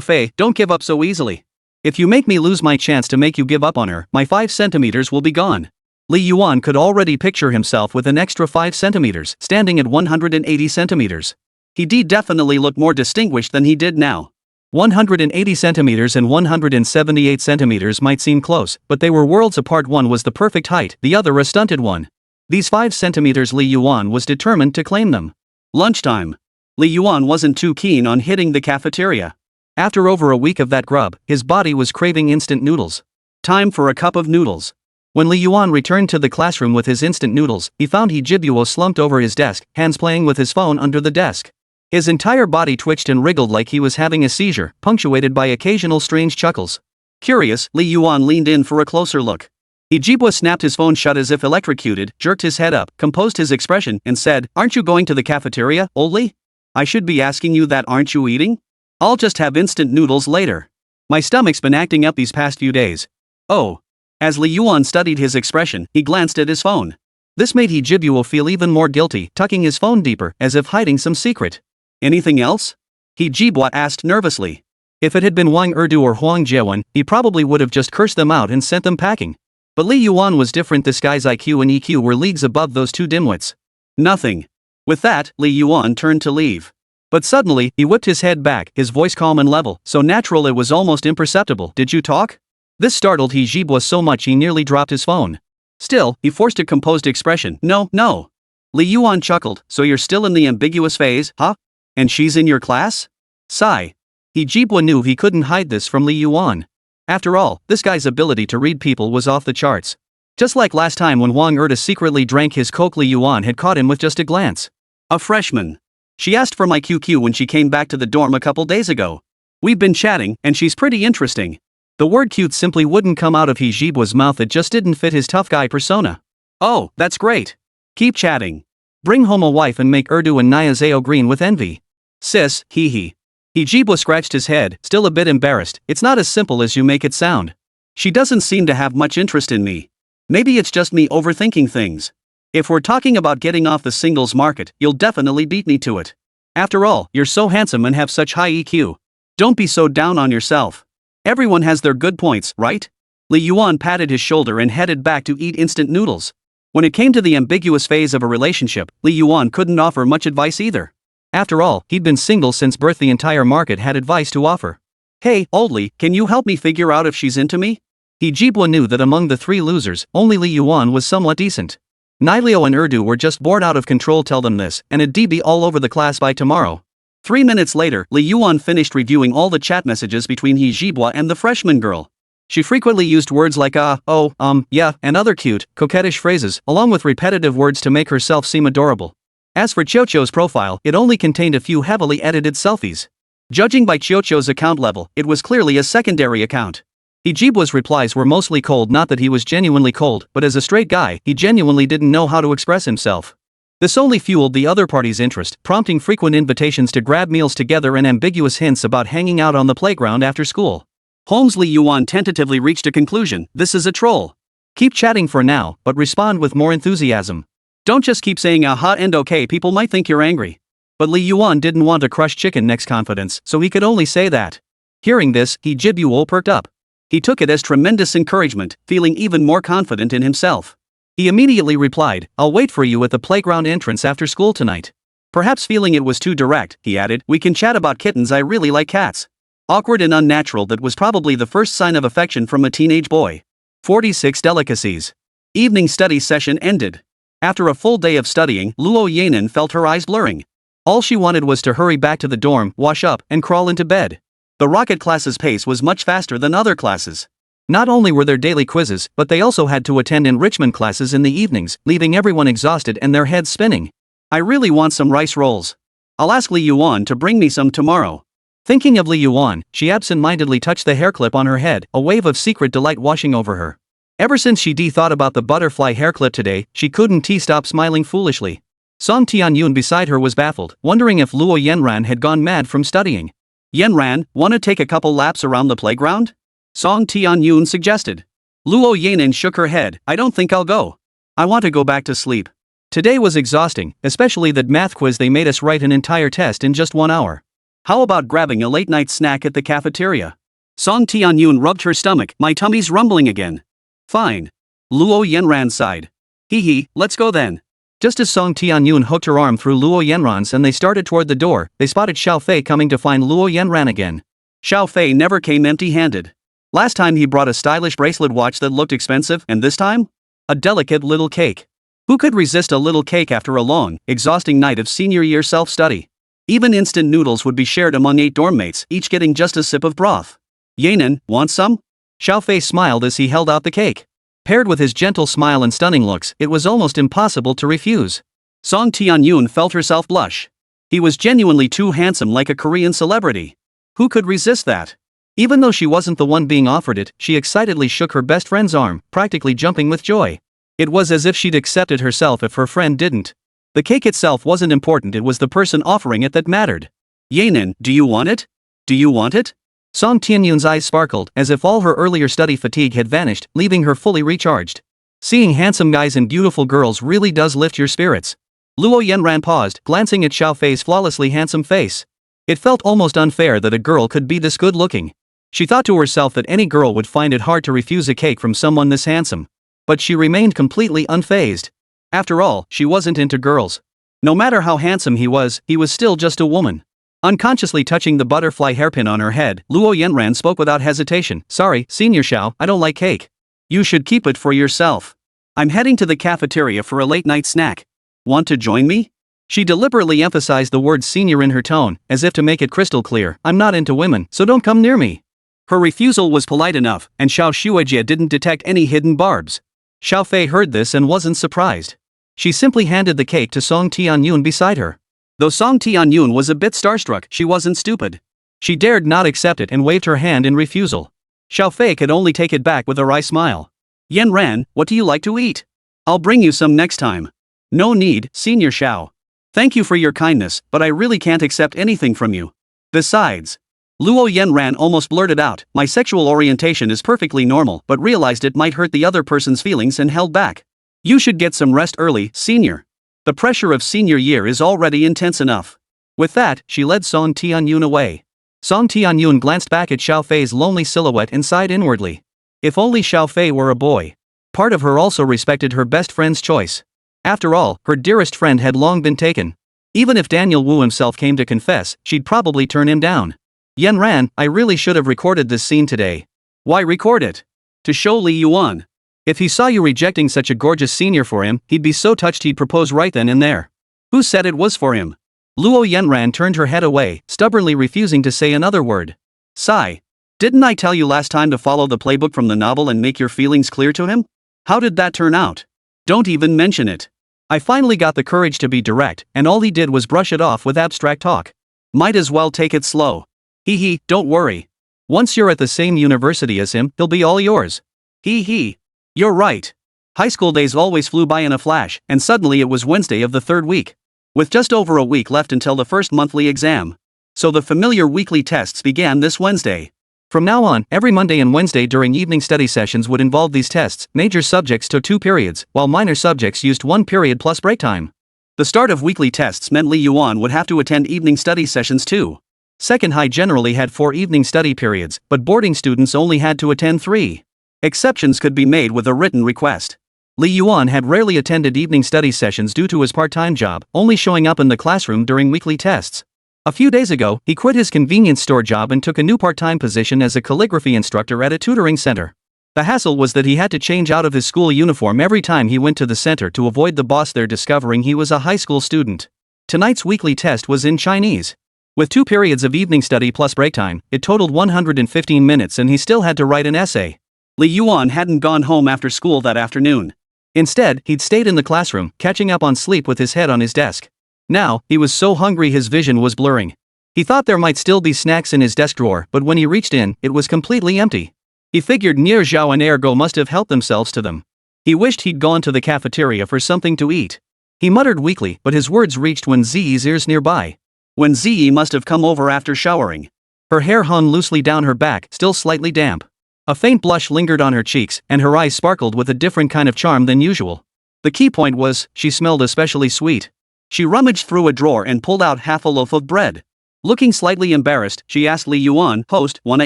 Fei, don't give up so easily. If you make me lose my chance to make you give up on her, my 5 centimeters will be gone. Li Yuan could already picture himself with an extra 5 centimeters, standing at 180 centimeters. He definitely looked more distinguished than he did now. 180 centimeters and 178 centimeters might seem close, but they were worlds apart. One was the perfect height, the other a stunted one. These 5 centimeters, Li Yuan was determined to claim them. Lunchtime. Li Yuan wasn't too keen on hitting the cafeteria. After over a week of that grub, his body was craving instant noodles. Time for a cup of noodles. When Li Yuan returned to the classroom with his instant noodles, he found Jibuo slumped over his desk, hands playing with his phone under the desk. His entire body twitched and wriggled like he was having a seizure, punctuated by occasional strange chuckles. Curious, Li Yuan leaned in for a closer look. Jibuo snapped his phone shut as if electrocuted, jerked his head up, composed his expression, and said, "Aren't you going to the cafeteria, old Li? I should be asking you that, aren't you eating? I'll just have instant noodles later. My stomach's been acting up these past few days." Oh. As Li Yuan studied his expression, he glanced at his phone. This made He Jibuo feel even more guilty, tucking his phone deeper, as if hiding some secret. Anything else? He Jibuo asked nervously. If it had been Wang Erdu or Huang Jiawen, he probably would have just cursed them out and sent them packing. But Li Yuan was different. This guy's IQ and EQ were leagues above those two dimwits. Nothing. With that, Li Yuan turned to leave. But suddenly, he whipped his head back, his voice calm and level, so natural it was almost imperceptible. Did you talk? This startled He Jibuo so much he nearly dropped his phone. Still, he forced a composed expression. No. Li Yuan chuckled. So you're still in the ambiguous phase, huh? And she's in your class? Sigh. He Jibuo knew he couldn't hide this from Li Yuan. After all, this guy's ability to read people was off the charts. Just like last time when Wang Erda secretly drank his coke, Li Yuan had caught him with just a glance. A freshman. She asked for my QQ when she came back to the dorm a couple days ago. We've been chatting, and she's pretty interesting. The word cute simply wouldn't come out of He Jibuo's mouth. It just didn't fit his tough guy persona. Oh, that's great. Keep chatting. Bring home a wife and make Erdu and Nyazeo green with envy. Sis, hee. He Jibuo scratched his head, still a bit embarrassed. It's not as simple as you make it sound. She doesn't seem to have much interest in me. Maybe it's just me overthinking things. If we're talking about getting off the singles market, you'll definitely beat me to it. After all, you're so handsome and have such high EQ. Don't be so down on yourself. Everyone has their good points, right? Li Yuan patted his shoulder and headed back to eat instant noodles. When it came to the ambiguous phase of a relationship, Li Yuan couldn't offer much advice either. After all, he'd been single since birth. The entire market had advice to offer. Hey, old Li, can you help me figure out if she's into me? He Jibuo knew that among the three losers, only Li Yuan was somewhat decent. Nileo and Erdu were just bored out of control. Tell them this, and it'd be all over the class by tomorrow. 3 minutes later, Li Yuan finished reviewing all the chat messages between He Jibuo and the freshman girl. She frequently used words like yeah, and other cute, coquettish phrases, along with repetitive words to make herself seem adorable. As for Qiuqiu's profile, it only contained a few heavily edited selfies. Judging by Qiuqiu's account level, it was clearly a secondary account. He Jibuo's replies were mostly cold. Not that he was genuinely cold, but as a straight guy, he genuinely didn't know how to express himself. This only fueled the other party's interest, prompting frequent invitations to grab meals together and ambiguous hints about hanging out on the playground after school. Holmes. Li Yuan tentatively reached a conclusion. This is a troll. Keep chatting for now, but respond with more enthusiasm. Don't just keep saying aha and okay. People might think you're angry. But Li Yuan didn't want to crush chicken neck's confidence, so he could only say that. Hearing this, He Jibuo perked up. He took it as tremendous encouragement, feeling even more confident in himself. He immediately replied, I'll wait for you at the playground entrance after school tonight. Perhaps feeling it was too direct, he added, we can chat about kittens. I really like cats. Awkward and unnatural. That was probably the first sign of affection from a teenage boy. 46 Delicacies. Evening study session ended. After a full day of studying, Luo Yanan felt her eyes blurring. All she wanted was to hurry back to the dorm, wash up, and crawl into bed. The rocket class's pace was much faster than other classes. Not only were there daily quizzes, but they also had to attend enrichment classes in the evenings, leaving everyone exhausted and their heads spinning. I really want some rice rolls. I'll ask Li Yuan to bring me some tomorrow. Thinking of Li Yuan, she absent-mindedly touched the hair clip on her head, a wave of secret delight washing over her. Ever since she thought about the butterfly hair clip today, she couldn't stop smiling foolishly. Song Tianyun beside her was baffled, wondering if Luo Yanran had gone mad from studying. Yanran, wanna take a couple laps around the playground? Song Tianyun suggested. Luo Yanan shook her head. I don't think I'll go. I want to go back to sleep. Today was exhausting, especially that math quiz. They made us write an entire test in just 1 hour. How about grabbing a late-night snack at the cafeteria? Song Tianyun rubbed her stomach. My tummy's rumbling again. Fine. Luo Yanran sighed. Hee, let's go then. Just as Song Tianyun hooked her arm through Luo Yanran's and they started toward the door, they spotted Xiao Fei coming to find Luo Yanran again. Xiao Fei never came empty-handed. Last time he brought a stylish bracelet watch that looked expensive, and this time? A delicate little cake. Who could resist a little cake after a long, exhausting night of senior year self-study? Even instant noodles would be shared among 8 dorm mates, each getting just a sip of broth. Yanan, want some? Xiao Fei smiled as he held out the cake. Paired with his gentle smile and stunning looks, it was almost impossible to refuse. Song Tianyun felt herself blush. He was genuinely too handsome, like a Korean celebrity. Who could resist that? Even though she wasn't the one being offered it, she excitedly shook her best friend's arm, practically jumping with joy. It was as if she'd accepted herself if her friend didn't. The cake itself wasn't important, it was the person offering it that mattered. Yanan, do you want it? Do you want it? Song Tianyun's eyes sparkled as if all her earlier study fatigue had vanished, leaving her fully recharged. Seeing handsome guys and beautiful girls really does lift your spirits. Luo Yanran paused, glancing at Xiao Fei's flawlessly handsome face. It felt almost unfair that a girl could be this good-looking. She thought to herself that any girl would find it hard to refuse a cake from someone this handsome. But she remained completely unfazed. After all, she wasn't into girls. No matter how handsome he was still just a woman. Unconsciously touching the butterfly hairpin on her head, Luo Yanran spoke without hesitation. Sorry, Senior Xiao, I don't like cake. You should keep it for yourself. I'm heading to the cafeteria for a late-night snack. Want to join me? She deliberately emphasized the word senior in her tone, as if to make it crystal clear, I'm not into women, so don't come near me. Her refusal was polite enough, and Xiao Shuijie didn't detect any hidden barbs. Xiao Fei heard this and wasn't surprised. She simply handed the cake to Song Tianyun beside her. Though Song Tianyun was a bit starstruck, she wasn't stupid. She dared not accept it and waved her hand in refusal. Xiao Fei could only take it back with a wry smile. Yan Ran, what do you like to eat? I'll bring you some next time. No need, Senior Xiao. Thank you for your kindness, but I really can't accept anything from you. Besides, Luo Yanran almost blurted out, my sexual orientation is perfectly normal, but realized it might hurt the other person's feelings and held back. You should get some rest early, Senior. The pressure of senior year is already intense enough. With that, she led Song Tianyun away. Song Tianyun glanced back at Xiao Fei's lonely silhouette and sighed inwardly. If only Xiao Fei were a boy. Part of her also respected her best friend's choice. After all, her dearest friend had long been taken. Even if Daniel Wu himself came to confess, she'd probably turn him down. Yan Ran, I really should have recorded this scene today. Why record it? To show Li Yuan. If he saw you rejecting such a gorgeous senior for him, he'd be so touched he'd propose right then and there. Who said it was for him? Luo Yanran turned her head away, stubbornly refusing to say another word. Sigh. Didn't I tell you last time to follow the playbook from the novel and make your feelings clear to him? How did that turn out? Don't even mention it. I finally got the courage to be direct, and all he did was brush it off with abstract talk. Might as well take it slow. Hee, don't worry. Once you're at the same university as him, he'll be all yours. Hee. You're right. High school days always flew by in a flash, and suddenly it was Wednesday of the third week. With just over a week left until the first monthly exam. So the familiar weekly tests began this Wednesday. From now on, every Monday and Wednesday during evening study sessions would involve these tests. Major subjects took 2 periods, while minor subjects used 1 period plus break time. The start of weekly tests meant Li Yuan would have to attend evening study sessions too. Second high generally had 4 evening study periods, but boarding students only had to attend 3. Exceptions could be made with a written request. Li Yuan had rarely attended evening study sessions due to his part-time job, only showing up in the classroom during weekly tests. A few days ago, he quit his convenience store job and took a new part-time position as a calligraphy instructor at a tutoring center. The hassle was that he had to change out of his school uniform every time he went to the center to avoid the boss there discovering he was a high school student. Tonight's weekly test was in Chinese. With 2 periods of evening study plus break time, it totaled 115 minutes and he still had to write an essay. Li Yuan hadn't gone home after school that afternoon. Instead, he'd stayed in the classroom, catching up on sleep with his head on his desk. Now, he was so hungry his vision was blurring. He thought there might still be snacks in his desk drawer, but when he reached in, it was completely empty. He figured Nier Zhao and Ergo must have helped themselves to them. He wished he'd gone to the cafeteria for something to eat. He muttered weakly, but his words reached Wēn Zhiyi's ears nearby. Wēn Zhiyi must have come over after showering. Her hair hung loosely down her back, still slightly damp. A faint blush lingered on her cheeks, and her eyes sparkled with a different kind of charm than usual. The key point was, she smelled especially sweet. She rummaged through a drawer and pulled out half a loaf of bread. Looking slightly embarrassed, she asked Li Yuan, "Host, wanna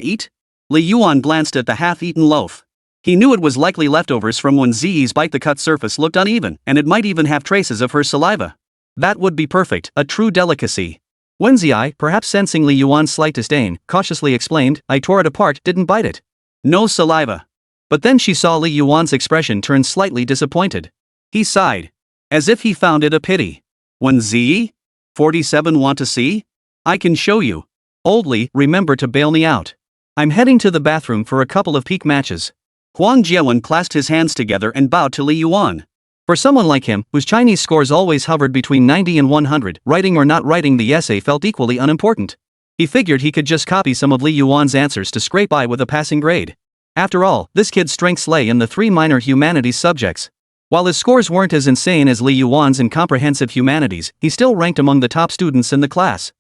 eat?" Li Yuan glanced at the half-eaten loaf. He knew it was likely leftovers from Wēn Zhiyi's bite. The cut surface looked uneven, and it might even have traces of her saliva. That would be perfect, a true delicacy. Wēn Zhiyi, perhaps sensing Li Yuan's slight disdain, cautiously explained, "I tore it apart, didn't bite it. No saliva." But then she saw Li Yuan's expression turn slightly disappointed. He sighed. As if he found it a pity. "Wēn Zhiyi? 47 want to see? I can show you. Old Li, remember to bail me out. I'm heading to the bathroom for a couple of peak matches." Huang Jiawen clasped his hands together and bowed to Li Yuan. For someone like him, whose Chinese scores always hovered between 90 and 100, writing or not writing the essay felt equally unimportant. He figured he could just copy some of Li Yuan's answers to scrape by with a passing grade. After all, this kid's strengths lay in the 3 minor humanities subjects. While his scores weren't as insane as Li Yuan's in comprehensive humanities, he still ranked among the top students in the class.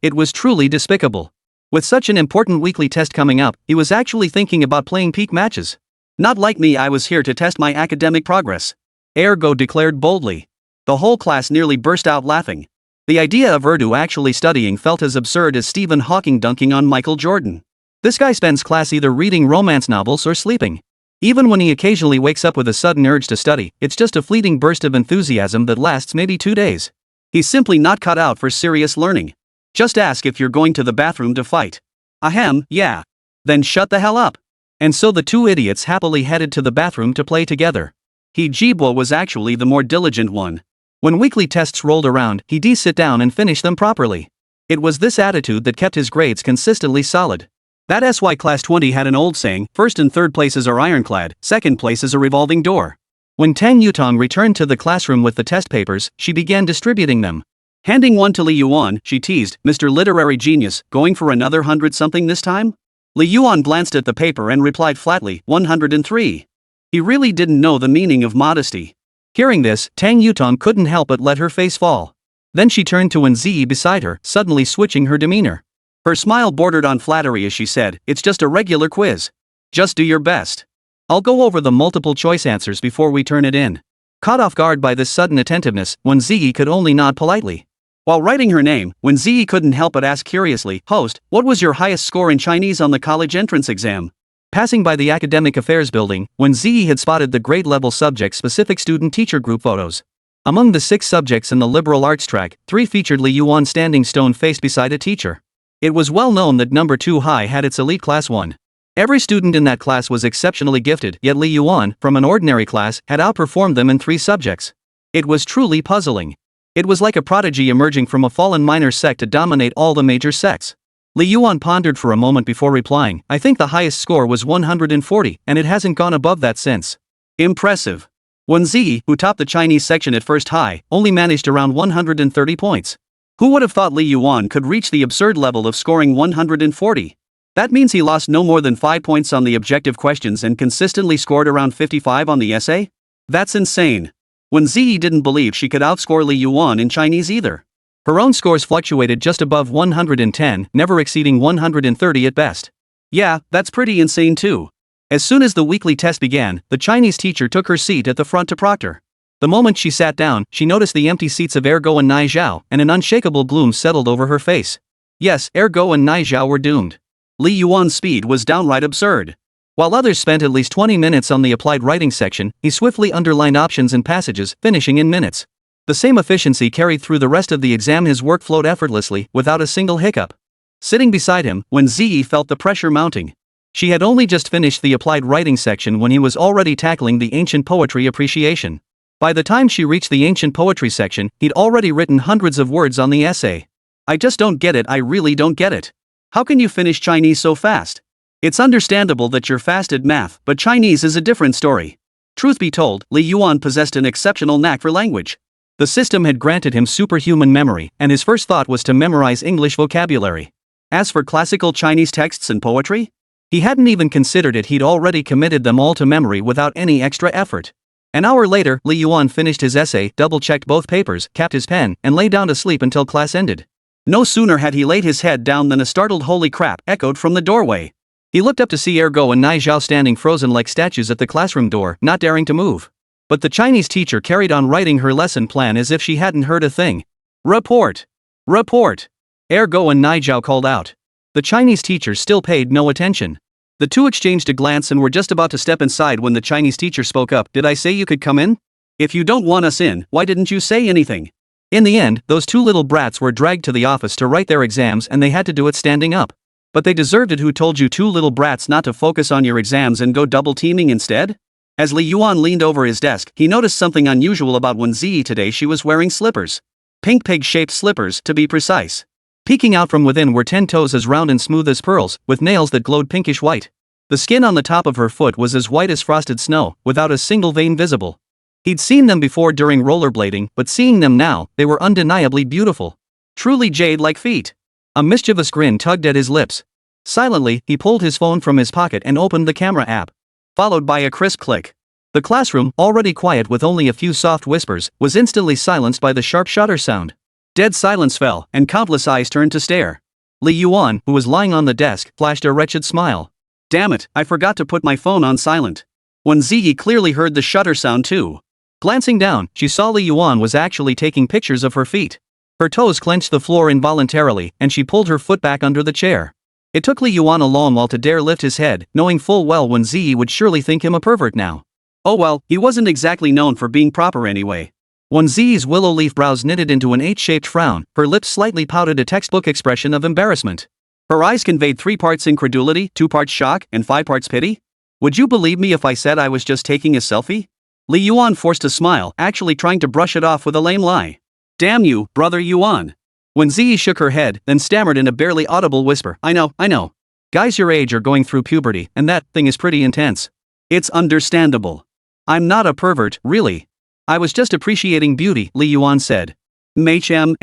It was truly despicable. With such an important weekly test coming up, he was actually thinking about playing peak matches. Not like me, I was here to test my academic progress. Ergo declared boldly. The whole class nearly burst out laughing. The idea of Urdu actually studying felt as absurd as Stephen Hawking dunking on Michael Jordan. This guy spends class either reading romance novels or sleeping. Even when he occasionally wakes up with a sudden urge to study, it's just a fleeting burst of enthusiasm that lasts maybe 2 days. He's simply not cut out for serious learning. Just ask if you're going to the bathroom to fight. Ahem, yeah. Then shut the hell up. And so the two idiots happily headed to the bathroom to play together. Jibwa was actually the more diligent one. When weekly tests rolled around, he did sit down and finish them properly. It was this attitude that kept his grades consistently solid. That's why Class 20 had an old saying, first and third places are ironclad, second place is a revolving door. When Tang Yutong returned to the classroom with the test papers, she began distributing them. Handing one to Li Yuan, she teased, "Mr. Literary Genius, going for another 100-something this time?" Li Yuan glanced at the paper and replied flatly, 103. He really didn't know the meaning of modesty. Hearing this, Tang Yutong couldn't help but let her face fall. Then she turned to Wēn Zhiyi beside her, suddenly switching her demeanor. Her smile bordered on flattery as she said, "It's just a regular quiz. Just do your best. I'll go over the multiple choice answers before we turn it in." Caught off guard by this sudden attentiveness, Wēn Zhiyi could only nod politely. While writing her name, Wēn Zhiyi couldn't help but ask curiously, "Host, what was your highest score in Chinese on the college entrance exam?" Passing by the academic affairs building, Wēn Zhiyi had spotted the grade-level subject-specific student-teacher group photos. Among the 6 subjects in the liberal arts track, 3 featured Li Yuan standing stone-faced beside a teacher. It was well known that number 2 high had its elite class 1. Every student in that class was exceptionally gifted, yet Li Yuan, from an ordinary class, had outperformed them in 3 subjects. It was truly puzzling. It was like a prodigy emerging from a fallen minor sect to dominate all the major sects. Li Yuan pondered for a moment before replying, "I think the highest score was 140, and it hasn't gone above that since." Impressive. Wēn Zhiyi, who topped the Chinese section at first high, only managed around 130 points. Who would have thought Li Yuan could reach the absurd level of scoring 140? That means he lost no more than 5 points on the objective questions and consistently scored around 55 on the essay? That's insane. Wēn Zhiyi didn't believe she could outscore Li Yuan in Chinese either. Her own scores fluctuated just above 110, never exceeding 130 at best. Yeah, that's pretty insane too. As soon as the weekly test began, the Chinese teacher took her seat at the front to proctor. The moment she sat down, she noticed the empty seats of Ergo and Nai Zhao, and an unshakable gloom settled over her face. Yes, Ergo and Nai Zhao were doomed. Li Yuan's speed was downright absurd. While others spent at least 20 minutes on the applied writing section, he swiftly underlined options and passages, finishing in minutes. The same efficiency carried through the rest of the exam. His work flowed effortlessly, without a single hiccup. Sitting beside him, Wēn Zhiyi felt the pressure mounting. She had only just finished the applied writing section when he was already tackling the ancient poetry appreciation. By the time she reached the ancient poetry section, he'd already written hundreds of words on the essay. "I just don't get it, I really don't get it. How can you finish Chinese so fast? It's understandable that you're fast at math, but Chinese is a different story." Truth be told, Li Yuan possessed an exceptional knack for language. The system had granted him superhuman memory, and his first thought was to memorize English vocabulary. As for classical Chinese texts and poetry, he hadn't even considered it. He'd already committed them all to memory without any extra effort. An hour later, Li Yuan finished his essay, double-checked both papers, capped his pen, and lay down to sleep until class ended. No sooner had he laid his head down than a startled "holy crap" echoed from the doorway. He looked up to see Ergo and Nai Zhao standing frozen like statues at the classroom door, not daring to move. But the Chinese teacher carried on writing her lesson plan as if she hadn't heard a thing. "Report! Report!" Ergo and Nai Zhao called out. The Chinese teacher still paid no attention. The two exchanged a glance and were just about to step inside when the Chinese teacher spoke up. "Did I say you could come in? If you don't want us in, why didn't you say anything?" In the end, those two little brats were dragged to the office to write their exams, and they had to do it standing up. But they deserved it. Who told you two little brats not to focus on your exams and go double teaming instead? As Li Yuan leaned over his desk, he noticed something unusual about Wēn Zhiyi today. She was wearing slippers. Pink pig-shaped slippers, to be precise. Peeking out from within were 10 toes as round and smooth as pearls, with nails that glowed pinkish white. The skin on the top of her foot was as white as frosted snow, without a single vein visible. He'd seen them before during rollerblading, but seeing them now, they were undeniably beautiful. Truly jade-like feet. A mischievous grin tugged at his lips. Silently, he pulled his phone from his pocket and opened the camera app. Followed by a crisp click. The classroom, already quiet with only a few soft whispers, was instantly silenced by the sharp shutter sound. Dead silence fell, and countless eyes turned to stare. Li Yuan, who was lying on the desk, flashed a wretched smile. Damn it, I forgot to put my phone on silent. Wēn Zhiyi clearly heard the shutter sound too. Glancing down, she saw Li Yuan was actually taking pictures of her feet. Her toes clenched the floor involuntarily, and she pulled her foot back under the chair. It took Li Yuan a long while to dare lift his head, knowing full well Wēn Zhiyi would surely think him a pervert now. Oh well, he wasn't exactly known for being proper anyway. Wēn Zhiyi's willow leaf brows knitted into an H-shaped frown, her lips slightly pouted a textbook expression of embarrassment. Her eyes conveyed 3 parts incredulity, 2 parts shock, and 5 parts pity. Would you believe me if I said I was just taking a selfie? Li Yuan forced a smile, actually trying to brush it off with a lame lie. Damn you, brother Yuan. Wēn Zhiyi shook her head, then stammered in a barely audible whisper, I know. Guys your age are going through puberty, and that thing is pretty intense. It's understandable. I'm not a pervert, really. I was just appreciating beauty, Li Yuan said. MHM.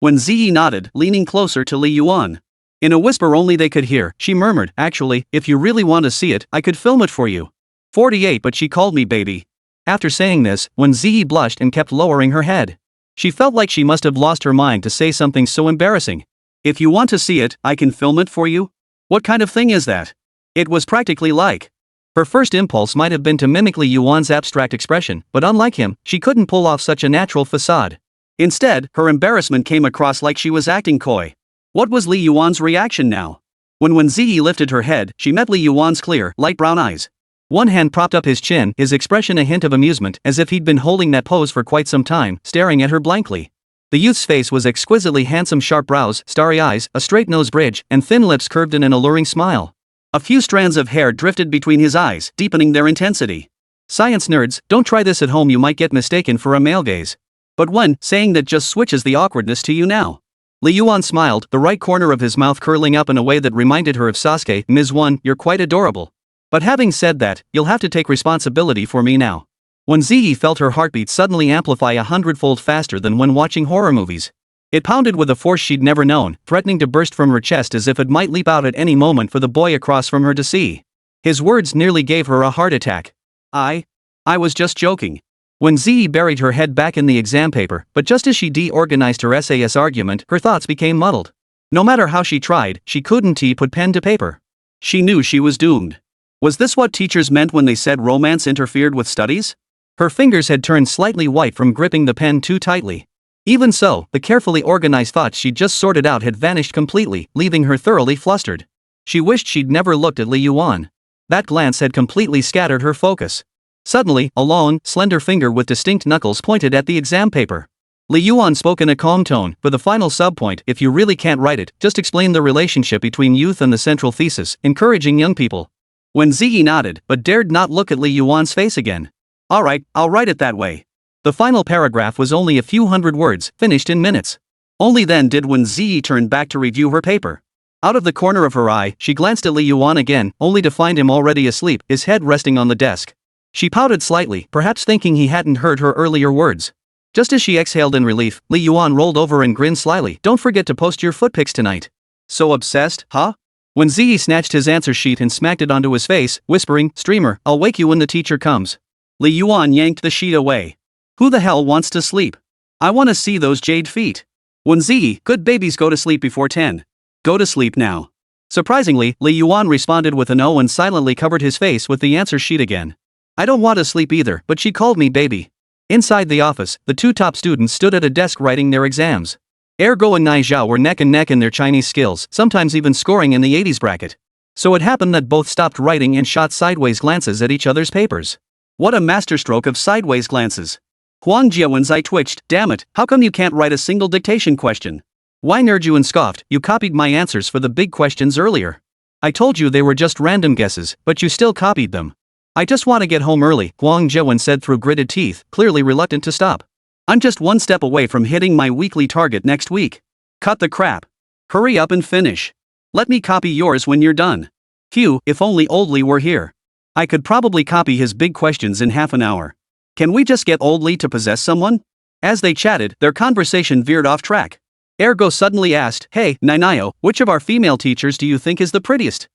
Wēn Zhiyi nodded, leaning closer to Li Yuan. In a whisper only they could hear, she murmured, actually, if you really want to see it, I could film it for you. 48 but she called me baby. After saying this, Wēn Zhiyi blushed and kept lowering her head. She felt like she must have lost her mind to say something so embarrassing. If you want to see it, I can film it for you? What kind of thing is that? It was practically like. Her first impulse might have been to mimic Li Yuan's abstract expression, but unlike him, she couldn't pull off such a natural facade. Instead, her embarrassment came across like she was acting coy. What was Li Yuan's reaction now? When Wēn Zhiyi lifted her head, she met Li Yuan's clear, light brown eyes. One hand propped up his chin, his expression a hint of amusement, as if he'd been holding that pose for quite some time, staring at her blankly. The youth's face was exquisitely handsome, sharp brows, starry eyes, a straight nose bridge, and thin lips curved in an alluring smile. A few strands of hair drifted between his eyes, deepening their intensity. Science nerds, don't try this at home, you might get mistaken for a male gaze. But when, saying that just switches the awkwardness to you now. Li Yuan smiled, the right corner of his mouth curling up in a way that reminded her of Sasuke. Ms. Wēn, you're quite adorable. But having said that, you'll have to take responsibility for me now. Wēn Zhiyi felt her heartbeat suddenly amplify 100-fold faster than when watching horror movies. It pounded with a force she'd never known, threatening to burst from her chest as if it might leap out at any moment for the boy across from her to see. His words nearly gave her a heart attack. I was just joking. Wēn Zhiyi buried her head back in the exam paper, but just as she de-organized her SAS argument, her thoughts became muddled. No matter how she tried, she couldn't put pen to paper. She knew she was doomed. Was this what teachers meant when they said romance interfered with studies? Her fingers had turned slightly white from gripping the pen too tightly. Even so, the carefully organized thoughts she'd just sorted out had vanished completely, leaving her thoroughly flustered. She wished she'd never looked at Li Yuan. That glance had completely scattered her focus. Suddenly, a long, slender finger with distinct knuckles pointed at the exam paper. Li Yuan spoke in a calm tone, for the final subpoint, if you really can't write it, just explain the relationship between youth and the central thesis, encouraging young people. Wēn Zhiyi nodded, but dared not look at Li Yuan's face again. Alright, I'll write it that way. The final paragraph was only a few hundred words, finished in minutes. Only then did Wēn Zhiyi turn back to review her paper. Out of the corner of her eye, she glanced at Li Yuan again, only to find him already asleep, his head resting on the desk. She pouted slightly, perhaps thinking he hadn't heard her earlier words. Just as she exhaled in relief, Li Yuan rolled over and grinned slyly. Don't forget to post your foot pics tonight. So obsessed, huh? Wēn Zhiyi snatched his answer sheet and smacked it onto his face, whispering, Streamer, I'll wake you when the teacher comes. Li Yuan yanked the sheet away. Who the hell wants to sleep? I want to see those jade feet. Wēn Zhiyi, good babies go to sleep before 10. Go to sleep now. Surprisingly, Li Yuan responded with an O and silently covered his face with the answer sheet again. I don't want to sleep either, but she called me baby. Inside the office, the 2 top students stood at a desk writing their exams. Ergo and Nai Zhao were neck and neck in their Chinese skills, sometimes even scoring in the 80s bracket. So it happened that both stopped writing and shot sideways glances at each other's papers. What a masterstroke of sideways glances. Huang Jiawen's eye twitched. Damn it, how come you can't write a single dictation question? Wei Nerjuan scoffed, you copied my answers for the big questions earlier. I told you they were just random guesses, but you still copied them. I just want to get home early, Huang Jiawen said through gritted teeth, clearly reluctant to stop. I'm just one step away from hitting my weekly target next week. Cut the crap. Hurry up and finish. Let me copy yours when you're done. Phew, if only Old Li were here. I could probably copy his big questions in half an hour. Can we just get Old Li to possess someone? As they chatted, their conversation veered off track. Ergo suddenly asked, Hey, Nainayo, which of our female teachers do you think is the prettiest?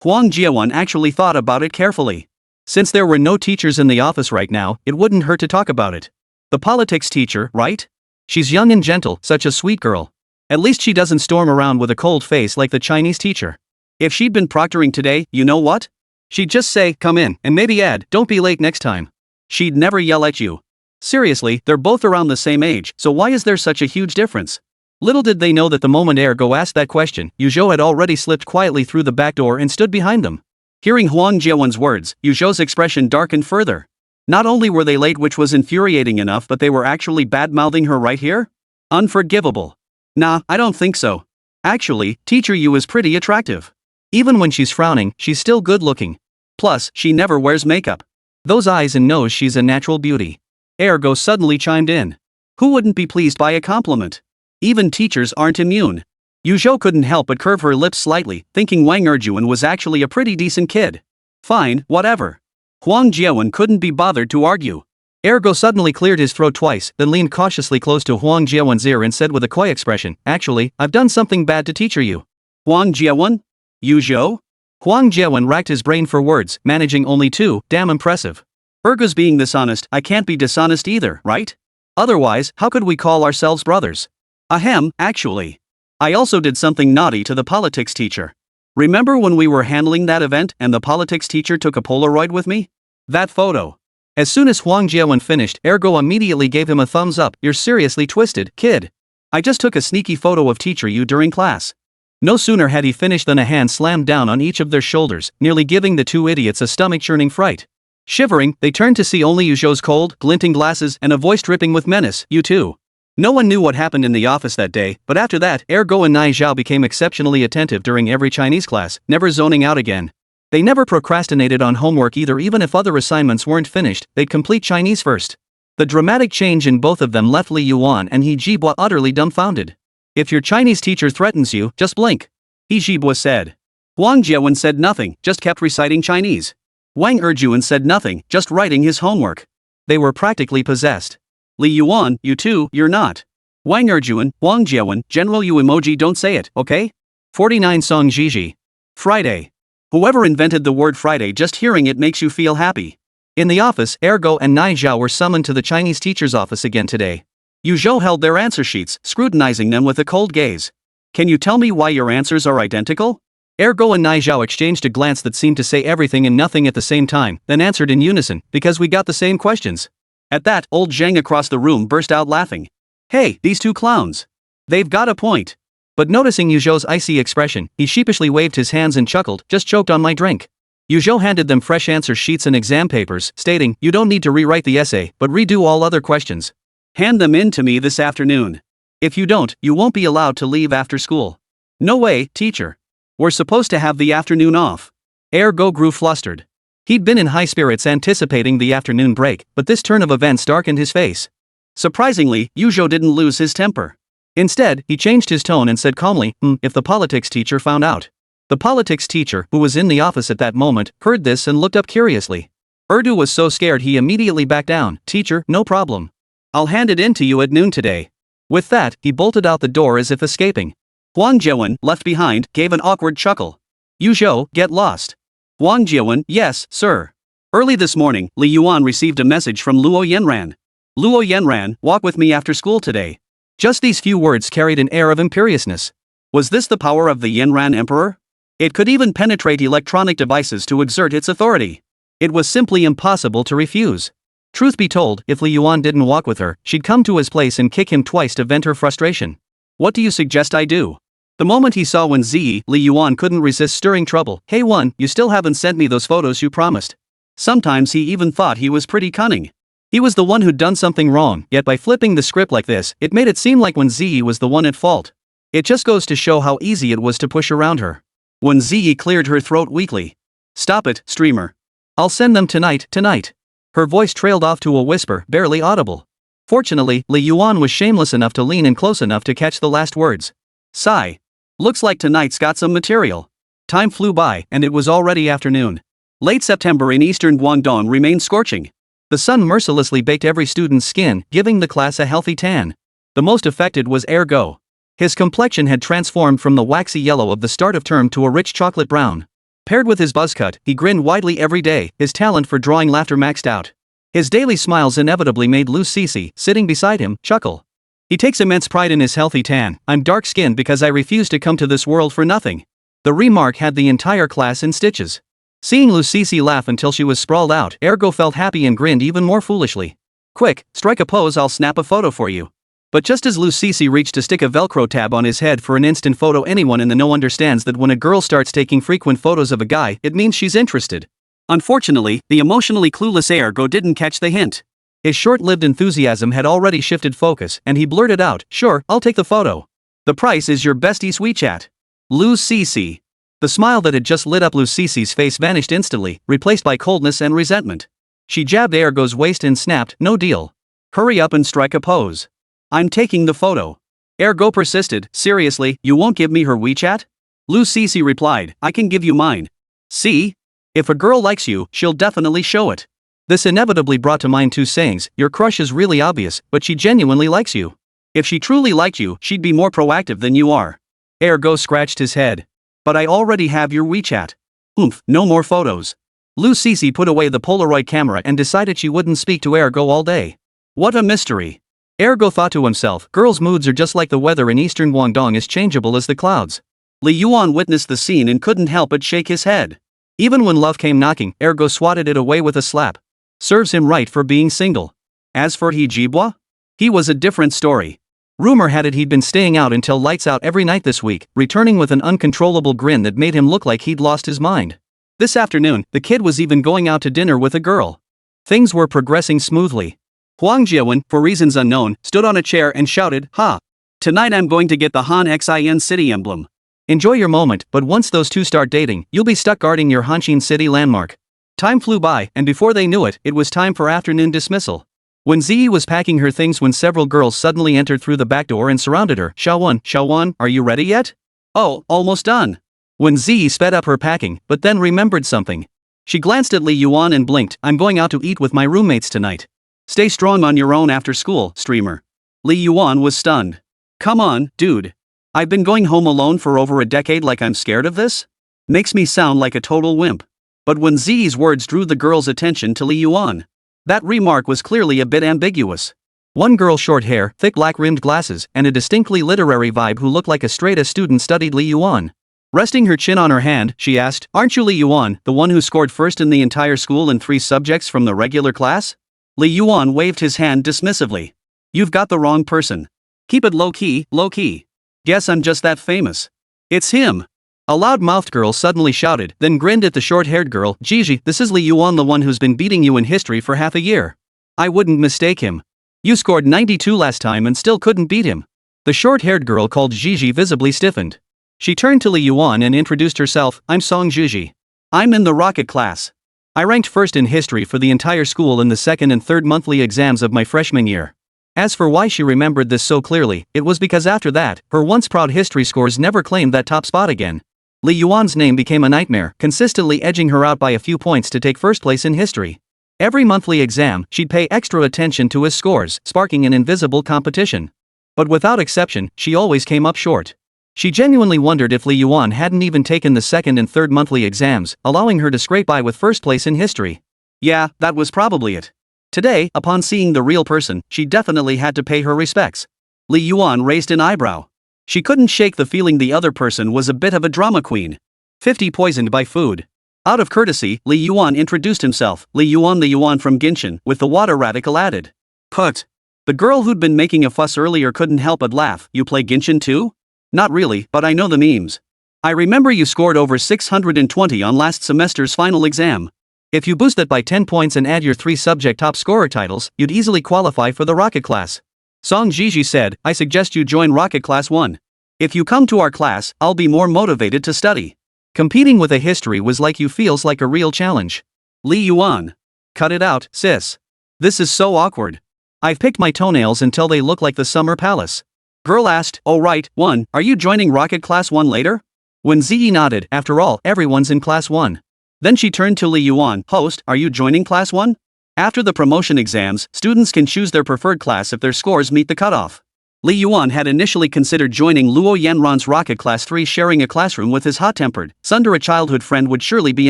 Huang Jiawen actually thought about it carefully. Since there were no teachers in the office right now, it wouldn't hurt to talk about it. The politics teacher, right? She's young and gentle, such a sweet girl. At least she doesn't storm around with a cold face like the Chinese teacher. If she'd been proctoring today, you know what? She'd just say, come in, and maybe add, don't be late next time. She'd never yell at you. Seriously, they're both around the same age, so why is there such a huge difference? Little did they know that the moment Ergo asked that question, Yuzhou had already slipped quietly through the back door and stood behind them. Hearing Huang Jiawen's words, Yuzhou's expression darkened further. Not only were they late, which was infuriating enough, but they were actually bad-mouthing her right here? Unforgivable. Nah, I don't think so. Actually, Teacher Yu is pretty attractive. Even when she's frowning, she's still good-looking. Plus, she never wears makeup. Those eyes and nose, she's a natural beauty. Ergo suddenly chimed in. Who wouldn't be pleased by a compliment? Even teachers aren't immune. Yuzhou couldn't help but curve her lips slightly, thinking Wang Zhiyi was actually a pretty decent kid. Fine, whatever. Huang Jiawen couldn't be bothered to argue. Ergo suddenly cleared his throat twice, then leaned cautiously close to Huang Jiawen's ear and said with a coy expression, actually, I've done something bad to Teacher Yu. Huang Jiawen? Yuzhou? Huang Jiawen racked his brain for words, managing only two. Damn impressive. Ergo's being this honest, I can't be dishonest either, right? Otherwise, how could we call ourselves brothers? Ahem, actually. I also did something naughty to the politics teacher. Remember when we were handling that event and the politics teacher took a Polaroid with me? That photo. As soon as Huang Jiawen finished, Ergo immediately gave him a thumbs up. You're seriously twisted, kid. I just took a sneaky photo of Teacher Yu during class. No sooner had he finished than a hand slammed down on each of their shoulders, nearly giving the two idiots a stomach-churning fright. Shivering, they turned to see only Yuzhou's cold, glinting glasses and a voice dripping with menace. You too. No one knew what happened in the office that day, but after that, Ergo and Nai Zhao became exceptionally attentive during every Chinese class, never zoning out again. They never procrastinated on homework either. Even if other assignments weren't finished, they'd complete Chinese first. The dramatic change in both of them left Li Yuan and He Jibwa utterly dumbfounded. If your Chinese teacher threatens you, just blink. He Jibwa said. Huang Jiawen said nothing, just kept reciting Chinese. Wang Zhiyi said nothing, just writing his homework. They were practically possessed. Li Yuan, you too, you're not. Wang Zhiyi, Huang Jiawen, General you emoji don't say it, okay? 49 Song Zhiji. Friday. Whoever invented the word Friday, just hearing it makes you feel happy. In the office, Ergo and Nai Zhao were summoned to the Chinese teacher's office again today. Yuzhou held their answer sheets, scrutinizing them with a cold gaze. Can you tell me why your answers are identical? Ergo and Nai Zhao exchanged a glance that seemed to say everything and nothing at the same time, then answered in unison, because we got the same questions. At that, old Zhang across the room burst out laughing. Hey, these two clowns. They've got a point. But noticing Yuzhou's icy expression, he sheepishly waved his hands and chuckled, just choked on my drink. Yuzhou handed them fresh answer sheets and exam papers, stating, you don't need to rewrite the essay, but redo all other questions. Hand them in to me this afternoon. If you don't, you won't be allowed to leave after school. No way, teacher. We're supposed to have the afternoon off. Ergo grew flustered. He'd been in high spirits anticipating the afternoon break, but this turn of events darkened his face. Surprisingly, Yuzhou didn't lose his temper. Instead, he changed his tone and said calmly, if the politics teacher found out. The politics teacher, who was in the office at that moment, heard this and looked up curiously. Erdo was so scared he immediately backed down. Teacher, no problem. I'll hand it in to you at noon today. With that, he bolted out the door as if escaping. Huang Jiawen, left behind, gave an awkward chuckle. Yuzhou, get lost. Huang Jiawen, yes, sir. Early this morning, Li Yuan received a message from Luo Yanran. Luo Yanran, walk with me after school today. Just these few words carried an air of imperiousness. Was this the power of the Yanran Emperor? It could even penetrate electronic devices to exert its authority. It was simply impossible to refuse. Truth be told, if Li Yuan didn't walk with her, she'd come to his place and kick him twice to vent her frustration. What do you suggest I do? The moment he saw Wēn Zhiyi, Li Yuan couldn't resist stirring trouble. Hey Wēn, you still haven't sent me those photos you promised. Sometimes he even thought he was pretty cunning. He was the one who'd done something wrong, yet by flipping the script like this, it made it seem like Wēn Zhiyi was the one at fault. It just goes to show how easy it was to push around her. Wēn Zhiyi cleared her throat weakly. Stop it, streamer. I'll send them tonight. Her voice trailed off to a whisper, barely audible. Fortunately, Li Yuan was shameless enough to lean in close enough to catch the last words. Sigh. Looks like tonight's got some material. Time flew by, and it was already afternoon. Late September in eastern Guangdong remained scorching. The sun mercilessly baked every student's skin, giving the class a healthy tan. The most affected was Ergo. His complexion had transformed from the waxy yellow of the start of term to a rich chocolate brown. Paired with his buzz cut, he grinned widely every day, his talent for drawing laughter maxed out. His daily smiles inevitably made Lu Sisi, sitting beside him, chuckle. He takes immense pride in his healthy tan. I'm dark-skinned because I refuse to come to this world for nothing. The remark had the entire class in stitches. Seeing Lucisi laugh until she was sprawled out, Ergo felt happy and grinned even more foolishly. Quick, strike a pose, I'll snap a photo for you. But just as Lucisi reached to stick a Velcro tab on his head for an instant photo, anyone in the know understands that when a girl starts taking frequent photos of a guy, it means she's interested. Unfortunately, the emotionally clueless Ergo didn't catch the hint. His short-lived enthusiasm had already shifted focus, and he blurted out, "Sure, I'll take the photo. The price is your bestie's WeChat." Lucisi. The smile that had just lit up Lucisi's face vanished instantly, replaced by coldness and resentment. She jabbed Ergo's waist and snapped, "No deal. Hurry up and strike a pose. I'm taking the photo." Ergo persisted, "Seriously, you won't give me her WeChat?" Lucisi replied, "I can give you mine. See? If a girl likes you, she'll definitely show it." This inevitably brought to mind two sayings: your crush is really obvious, but she genuinely likes you. If she truly liked you, she'd be more proactive than you are. Ergo scratched his head. "But I already have your WeChat." "Oomph, no more photos." Lucisi put away the Polaroid camera and decided she wouldn't speak to Ergo all day. What a mystery. Ergo thought to himself, girls' moods are just like the weather in eastern Guangdong, as changeable as the clouds. Li Yuan witnessed the scene and couldn't help but shake his head. Even when love came knocking, Ergo swatted it away with a slap. Serves him right for being single. As for He Jibwa, he was a different story. Rumor had it he'd been staying out until lights out every night this week, returning with an uncontrollable grin that made him look like he'd lost his mind. This afternoon, the kid was even going out to dinner with a girl. Things were progressing smoothly. Huang Jiawen, for reasons unknown, stood on a chair and shouted, "Ha! Tonight I'm going to get the Han Xin city emblem." Enjoy your moment, but once those two start dating, you'll be stuck guarding your Hanshin city landmark. Time flew by, and before they knew it, it was time for afternoon dismissal. Wēn Zhiyi was packing her things when several girls suddenly entered through the back door and surrounded her. Xiaowan, are you ready yet?" "Oh, almost done." Wēn Zhiyi sped up her packing, but then remembered something. She glanced at Li Yuan and blinked. "I'm going out to eat with my roommates tonight. Stay strong on your own after school, streamer." Li Yuan was stunned. "Come on, dude. I've been going home alone for over a decade, like I'm scared of this? Makes me sound like a total wimp." But Wēn Zhiyi's words drew the girl's attention to Li Yuan. That remark was clearly a bit ambiguous. One girl, short hair, thick black-rimmed glasses, and a distinctly literary vibe, who looked like a straight-A student, studied Li Yuan. Resting her chin on her hand, she asked, "Aren't you Li Yuan, the one who scored first in the entire school in 3 subjects from the regular class?" Li Yuan waved his hand dismissively. "You've got the wrong person. Keep it low-key, low-key. Guess I'm just that famous." "It's him!" A loud-mouthed girl suddenly shouted, then grinned at the short-haired girl. "Gigi, this is Li Yuan, the one who's been beating you in history for half a year. I wouldn't mistake him. You scored 92 last time and still couldn't beat him." The short-haired girl called Gigi visibly stiffened. She turned to Li Yuan and introduced herself. "I'm Song Gigi. I'm in the rocket class. I ranked first in history for the entire school in the second and third monthly exams of my freshman year." As for why she remembered this so clearly, it was because after that, her once proud history scores never claimed that top spot again. Li Yuan's name became a nightmare, consistently edging her out by a few points to take first place in history. Every monthly exam, she'd pay extra attention to his scores, sparking an invisible competition. But without exception, she always came up short. She genuinely wondered if Li Yuan hadn't even taken the second and third monthly exams, allowing her to scrape by with first place in history. Yeah, that was probably it. Today, upon seeing the real person, she definitely had to pay her respects. Li Yuan raised an eyebrow. She couldn't shake the feeling the other person was a bit of a drama queen. 50 poisoned by food. Out of courtesy, Li Yuan introduced himself. Li Yuan from Ginshan, with the water radical added. Put. The girl who'd been making a fuss earlier couldn't help but laugh. "You play Ginshan too?" "Not really, but I know the memes. I remember you scored over 620 on last semester's final exam. If you boost that by 10 points and add your 3 subject top scorer titles, you'd easily qualify for the rocket class." Song Gigi said, "I suggest you join rocket class 1. If you come to our class, I'll be more motivated to study. Competing with a history was like you feels like a real challenge." Li Yuan. "Cut it out, sis. This is so awkward. I've picked my toenails until they look like the summer palace." Girl asked, "Oh right, 1, are you joining rocket class 1 later?" Wēn Zhiyi nodded. After all, everyone's in class 1. Then she turned to Li Yuan. "Host, are you joining class 1? After the promotion exams, students can choose their preferred class if their scores meet the cutoff." Li Yuan had initially considered joining Luo Yanran's rocket class 3. Sharing a classroom with his hot-tempered, sunder a childhood friend would surely be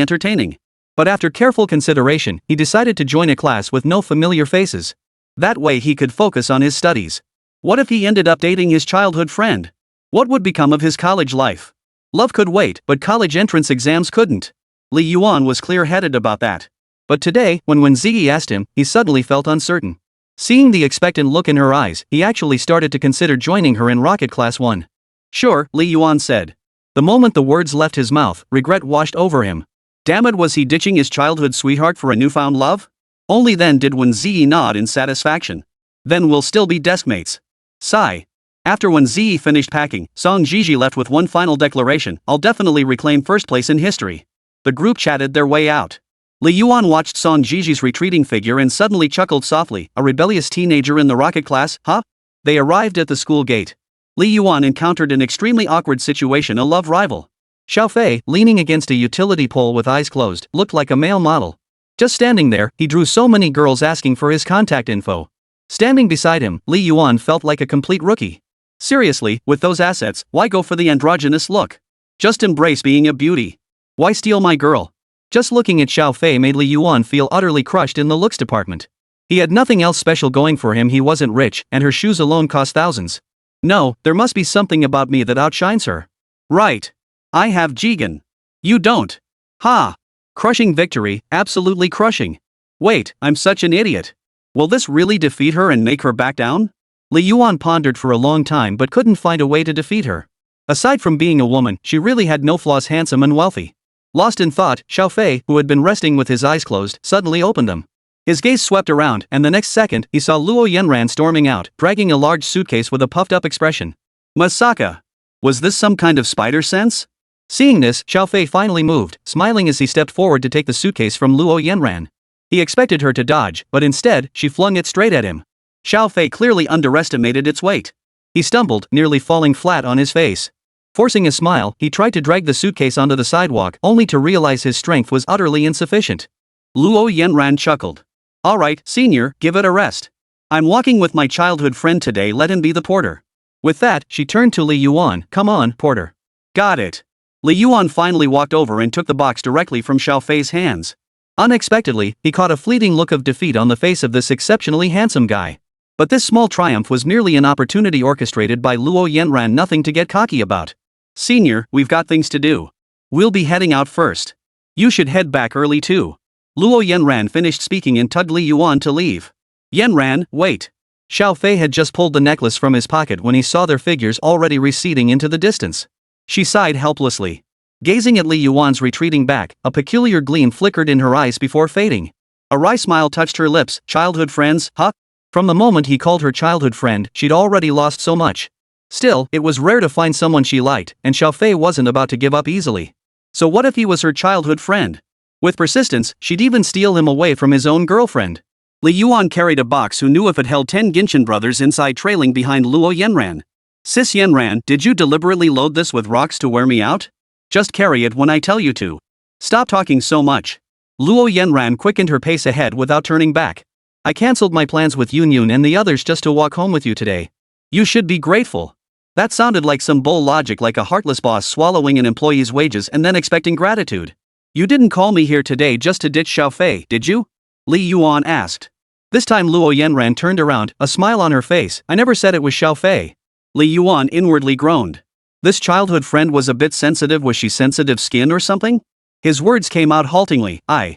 entertaining. But after careful consideration, he decided to join a class with no familiar faces. That way he could focus on his studies. What if he ended up dating his childhood friend? What would become of his college life? Love could wait, but college entrance exams couldn't. Li Yuan was clear-headed about that. But today, when Wēn Zhiyi asked him, he suddenly felt uncertain. Seeing the expectant look in her eyes, he actually started to consider joining her in Rocket Class 1. Sure, Li Yuan said. The moment the words left his mouth, regret washed over him. Damn it, was he ditching his childhood sweetheart for a newfound love? Only then did Wēn Zhiyi nod in satisfaction. Then we'll still be deskmates. Sigh. After Wēn Zhiyi finished packing, Song Jiji left with one final declaration: I'll definitely reclaim first place in history. The group chatted their way out. Li Yuan watched Song Jiji's retreating figure and suddenly chuckled softly. A rebellious teenager in the rocket class, huh? They arrived at the school gate. Li Yuan encountered an extremely awkward situation: a love rival. Xiaofei, leaning against a utility pole with eyes closed, looked like a male model. Just standing there, he drew so many girls asking for his contact info. Standing beside him, Li Yuan felt like a complete rookie. Seriously, with those assets, why go for the androgynous look? Just embrace being a beauty. Why steal my girl? Just looking at Xiaofei made Li Yuan feel utterly crushed in the looks department. He had nothing else special going for him. He wasn't rich, and her shoes alone cost thousands. No, there must be something about me that outshines her. Right. I have Jigen. You don't. Ha! Crushing victory, absolutely crushing. Wait, I'm such an idiot. Will this really defeat her and make her back down? Li Yuan pondered for a long time but couldn't find a way to defeat her. Aside from being a woman, she really had no flaws: handsome and wealthy. Lost in thought, Xiaofei, who had been resting with his eyes closed, suddenly opened them. His gaze swept around, and the next second, he saw Luo Yanran storming out, dragging a large suitcase with a puffed-up expression. Masaka! Was this some kind of spider sense? Seeing this, Xiaofei finally moved, smiling as he stepped forward to take the suitcase from Luo Yanran. He expected her to dodge, but instead, she flung it straight at him. Xiaofei clearly underestimated its weight. He stumbled, nearly falling flat on his face. Forcing a smile, he tried to drag the suitcase onto the sidewalk, only to realize his strength was utterly insufficient. Luo Yanran chuckled. Alright, senior, give it a rest. I'm walking with my childhood friend today, let him be the porter. With that, she turned to Li Yuan. Come on, porter. Got it. Li Yuan finally walked over and took the box directly from Xiaofei's hands. Unexpectedly, he caught a fleeting look of defeat on the face of this exceptionally handsome guy. But this small triumph was merely an opportunity orchestrated by Luo Yanran, nothing to get cocky about. Senior, we've got things to do. We'll be heading out first. You should head back early too. Luo Yanran finished speaking and tugged Li Yuan to leave. Yanran, wait. Xiaofei had just pulled the necklace from his pocket when he saw their figures already receding into the distance. She sighed helplessly. Gazing at Li Yuan's retreating back, a peculiar gleam flickered in her eyes before fading. A wry smile touched her lips. Childhood friends, huh? From the moment he called her childhood friend, she'd already lost so much. Still, it was rare to find someone she liked, and Xiaofei wasn't about to give up easily. So what if he was her childhood friend? With persistence, she'd even steal him away from his own girlfriend. Li Yuan carried a box. Who knew if it held 10 Genshin brothers inside, trailing behind Luo Yanran. Sis Yanran, did you deliberately load this with rocks to wear me out? Just carry it when I tell you to. Stop talking so much. Luo Yanran quickened her pace ahead without turning back. I cancelled my plans with Yun and the others just to walk home with you today. You should be grateful. That sounded like some bull logic, like a heartless boss swallowing an employee's wages and then expecting gratitude. You didn't call me here today just to ditch Xiaofei, did you? Li Yuan asked. This time Luo Yanran turned around, a smile on her face. I never said it was Xiaofei. Li Yuan inwardly groaned. This childhood friend was a bit sensitive. Was she sensitive skin or something? His words came out haltingly. I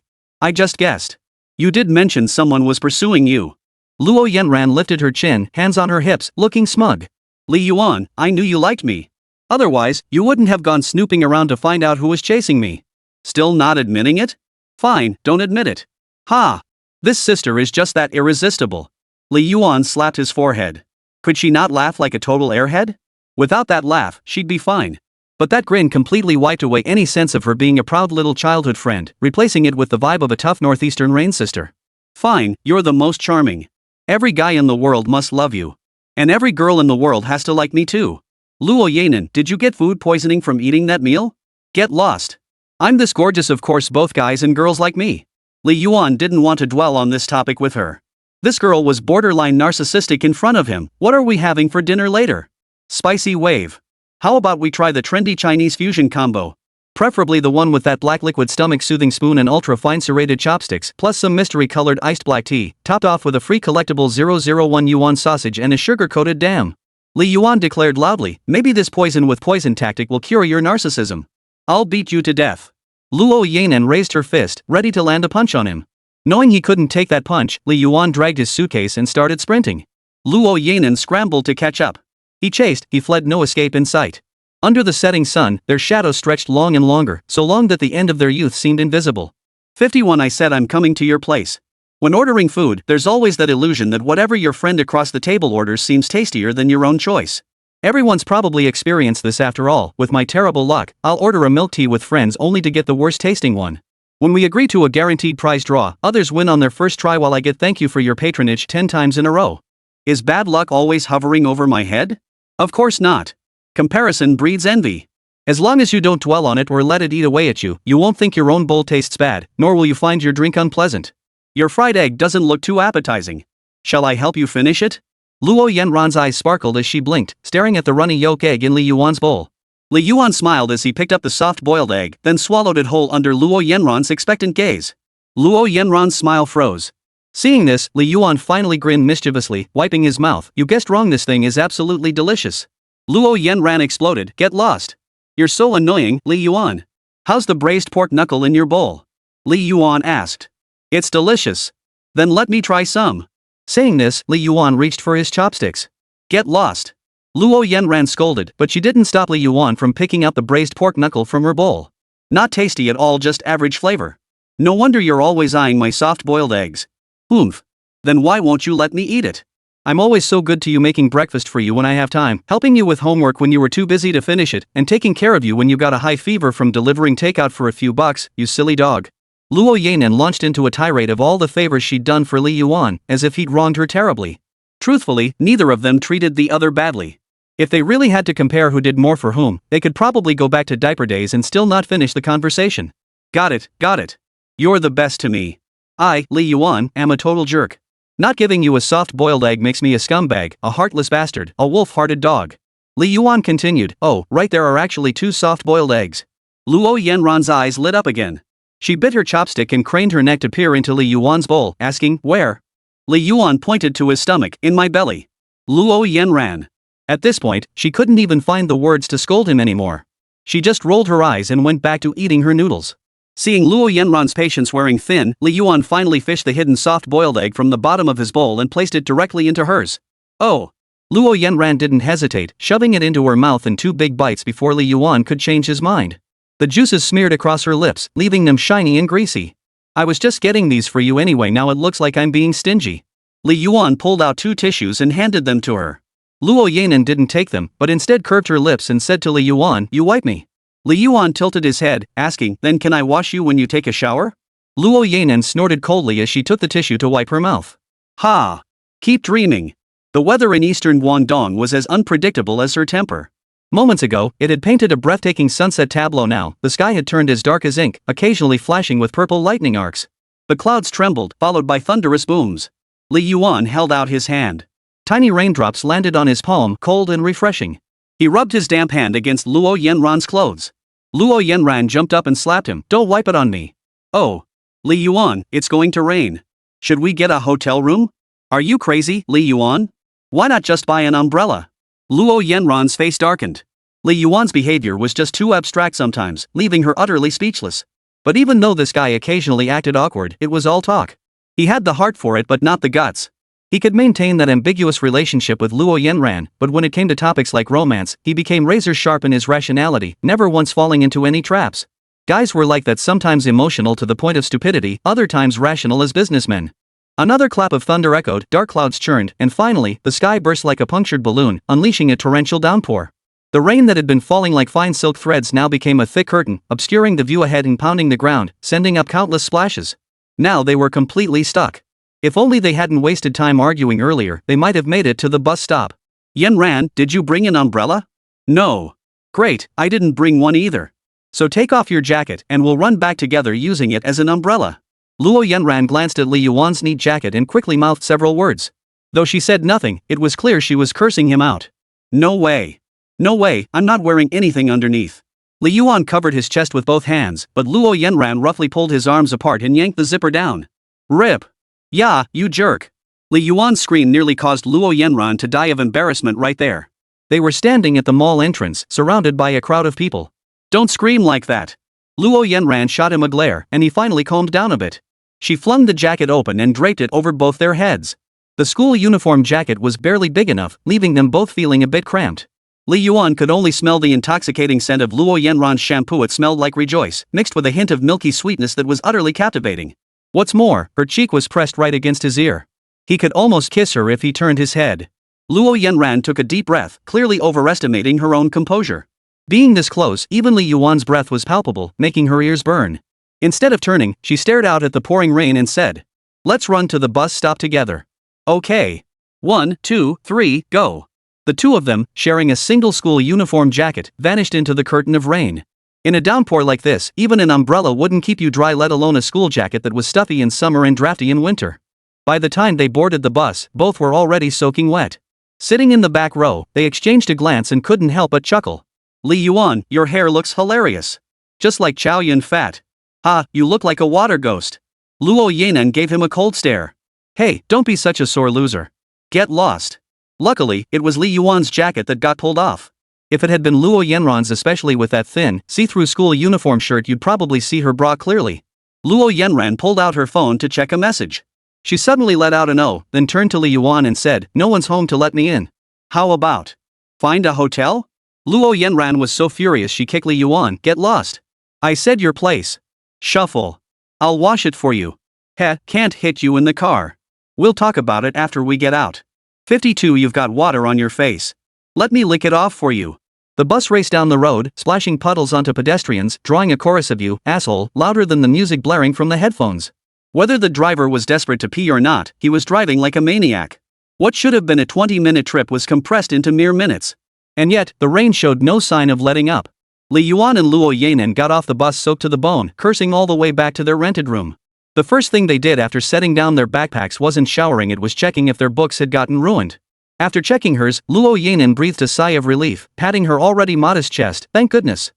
just guessed. You did mention someone was pursuing you. Luo Yanran lifted her chin, hands on her hips, looking smug. Li Yuan, I knew you liked me. Otherwise, you wouldn't have gone snooping around to find out who was chasing me. Still not admitting it? Fine, don't admit it. Ha! This sister is just that irresistible. Li Yuan slapped his forehead. Could she not laugh like a total airhead? Without that laugh, she'd be fine. But that grin completely wiped away any sense of her being a proud little childhood friend, replacing it with the vibe of a tough northeastern rain sister. Fine, you're the most charming. Every guy in the world must love you. And every girl in the world has to like me too. Luo Yanan, did you get food poisoning from eating that meal? Get lost. I'm this gorgeous, of course both guys and girls like me. Li Yuan didn't want to dwell on this topic with her. This girl was borderline narcissistic in front of him. What are we having for dinner later? Spicy wave. How about we try the trendy Chinese fusion combo? Preferably the one with that black liquid stomach-soothing spoon and ultra-fine serrated chopsticks, plus some mystery-colored iced black tea, topped off with a free collectible 001 yuan sausage and a sugar-coated damn. Li Yuan declared loudly, maybe this poison with poison tactic will cure your narcissism. I'll beat you to death. Luo Yanan raised her fist, ready to land a punch on him. Knowing he couldn't take that punch, Li Yuan dragged his suitcase and started sprinting. Luo Yanan scrambled to catch up. He chased, he fled, no escape in sight. Under the setting sun, their shadows stretched long and longer, so long that the end of their youth seemed invisible. 51 I said I'm coming to your place. When ordering food, there's always that illusion that whatever your friend across the table orders seems tastier than your own choice. Everyone's probably experienced this after all. With my terrible luck, I'll order a milk tea with friends only to get the worst tasting one. When we agree to a guaranteed prize draw, others win on their first try while I get thank you for your patronage 10 times in a row. Is bad luck always hovering over my head? Of course not. Comparison breeds envy. As long as you don't dwell on it or let it eat away at you, you won't think your own bowl tastes bad, nor will you find your drink unpleasant. Your fried egg doesn't look too appetizing. Shall I help you finish it? Luo Yanran's eyes sparkled as she blinked, staring at the runny yolk egg in Li Yuan's bowl. Li Yuan smiled as he picked up the soft-boiled egg, then swallowed it whole under Luo Yanran's expectant gaze. Luo Yanran's smile froze. Seeing this, Li Yuan finally grinned mischievously, wiping his mouth. You guessed wrong, this thing is absolutely delicious. Luo Yanran exploded, get lost. You're so annoying, Li Yuan. How's the braised pork knuckle in your bowl? Li Yuan asked. It's delicious. Then let me try some. Saying this, Li Yuan reached for his chopsticks. Get lost. Luo Yanran scolded, but she didn't stop Li Yuan from picking up the braised pork knuckle from her bowl. Not tasty at all, just average flavor. No wonder you're always eyeing my soft-boiled eggs. Oomph. Then why won't you let me eat it? I'm always so good to you, making breakfast for you when I have time, helping you with homework when you were too busy to finish it, and taking care of you when you got a high fever from delivering takeout for a few bucks, you silly dog. Luo Yanan launched into a tirade of all the favors she'd done for Li Yuan, as if he'd wronged her terribly. Truthfully, neither of them treated the other badly. If they really had to compare who did more for whom, they could probably go back to diaper days and still not finish the conversation. Got it, got it. You're the best to me. I, Li Yuan, am a total jerk. Not giving you a soft-boiled egg makes me a scumbag, a heartless bastard, a wolf-hearted dog. Li Yuan continued, oh, right, there are actually 2 soft-boiled eggs. Luo Yanran's eyes lit up again. She bit her chopstick and craned her neck to peer into Li Yuan's bowl, asking, where? Li Yuan pointed to his stomach, in my belly. Luo Yanran. At this point, she couldn't even find the words to scold him anymore. She just rolled her eyes and went back to eating her noodles. Seeing Luo Yanran's patience wearing thin, Li Yuan finally fished the hidden soft-boiled egg from the bottom of his bowl and placed it directly into hers. Oh! Luo Yanran didn't hesitate, shoving it into her mouth in 2 big bites before Li Yuan could change his mind. The juices smeared across her lips, leaving them shiny and greasy. I was just getting these for you anyway, now it looks like I'm being stingy. Li Yuan pulled out 2 tissues and handed them to her. Luo Yanan didn't take them, but instead curved her lips and said to Li Yuan, you wipe me. Li Yuan tilted his head, asking, then can I wash you when you take a shower? Luo Yanan snorted coldly as she took the tissue to wipe her mouth. Ha! Keep dreaming. The weather in eastern Guangdong was as unpredictable as her temper. Moments ago, it had painted a breathtaking sunset tableau. Now, the sky had turned as dark as ink, occasionally flashing with purple lightning arcs. The clouds trembled, followed by thunderous booms. Li Yuan held out his hand. Tiny raindrops landed on his palm, cold and refreshing. He rubbed his damp hand against Luo Yanran's clothes. Luo Yanran jumped up and slapped him. Don't wipe it on me. Oh. Li Yuan, it's going to rain. Should we get a hotel room? Are you crazy, Li Yuan? Why not just buy an umbrella? Luo Yanran's face darkened. Li Yuan's behavior was just too abstract sometimes, leaving her utterly speechless. But even though this guy occasionally acted awkward, it was all talk. He had the heart for it but not the guts. He could maintain that ambiguous relationship with Luo Yanran, but when it came to topics like romance, he became razor-sharp in his rationality, never once falling into any traps. Guys were like that, sometimes emotional to the point of stupidity, other times rational as businessmen. Another clap of thunder echoed, dark clouds churned, and finally, the sky burst like a punctured balloon, unleashing a torrential downpour. The rain that had been falling like fine silk threads now became a thick curtain, obscuring the view ahead and pounding the ground, sending up countless splashes. Now they were completely stuck. If only they hadn't wasted time arguing earlier, they might have made it to the bus stop. Yanran, did you bring an umbrella? No. Great, I didn't bring one either. So take off your jacket and we'll run back together using it as an umbrella. Luo Yanran glanced at Li Yuan's neat jacket and quickly mouthed several words. Though she said nothing, it was clear she was cursing him out. No way. No way, I'm not wearing anything underneath. Li Yuan covered his chest with both hands, but Luo Yanran roughly pulled his arms apart and yanked the zipper down. Rip! Yeah, you jerk! Li Yuan's scream nearly caused Luo Yanran to die of embarrassment right there. They were standing at the mall entrance, surrounded by a crowd of people. Don't scream like that! Luo Yanran shot him a glare, and he finally calmed down a bit. She flung the jacket open and draped it over both their heads. The school uniform jacket was barely big enough, leaving them both feeling a bit cramped. Li Yuan could only smell the intoxicating scent of Luo Yanran's shampoo. It smelled like Rejoice, mixed with a hint of milky sweetness that was utterly captivating. What's more, her cheek was pressed right against his ear. He could almost kiss her if he turned his head. Luo Yanran took a deep breath, clearly overestimating her own composure. Being this close, even Li Yuan's breath was palpable, making her ears burn. Instead of turning, she stared out at the pouring rain and said, "Let's run to the bus stop together." Okay. 1, 2, 3, go. The two of them, sharing a single school uniform jacket, vanished into the curtain of rain. In a downpour like this, even an umbrella wouldn't keep you dry, let alone a school jacket that was stuffy in summer and drafty in winter. By the time they boarded the bus, both were already soaking wet. Sitting in the back row, they exchanged a glance and couldn't help but chuckle. Li Yuan, your hair looks hilarious. Just like Chow Yun Fat. Ha, you look like a water ghost. Luo Yanran gave him a cold stare. Hey, don't be such a sore loser. Get lost. Luckily, it was Li Yuan's jacket that got pulled off. If it had been Luo Yanran's, especially with that thin, see-through school uniform shirt, you'd probably see her bra clearly. Luo Yanran pulled out her phone to check a message. She suddenly let out an "oh," then turned to Li Yuan and said, "No one's home to let me in. How about find a hotel?" Luo Yanran was so furious she kicked Li Yuan. Get lost. I said your place. Shuffle. I'll wash it for you. Heh, can't hit you in the car. We'll talk about it after we get out. 52 You've got water on your face. Let me lick it off for you. The bus raced down the road, splashing puddles onto pedestrians, drawing a chorus of "you, asshole," louder than the music blaring from the headphones. Whether the driver was desperate to pee or not, he was driving like a maniac. What should have been a 20-minute trip was compressed into mere minutes. And yet, the rain showed no sign of letting up. Li Yuan and Luo Yanran got off the bus soaked to the bone, cursing all the way back to their rented room. The first thing they did after setting down their backpacks wasn't showering, it was checking if their books had gotten ruined. After checking hers, Luo Yanran breathed a sigh of relief, patting her already modest chest. Thank goodness.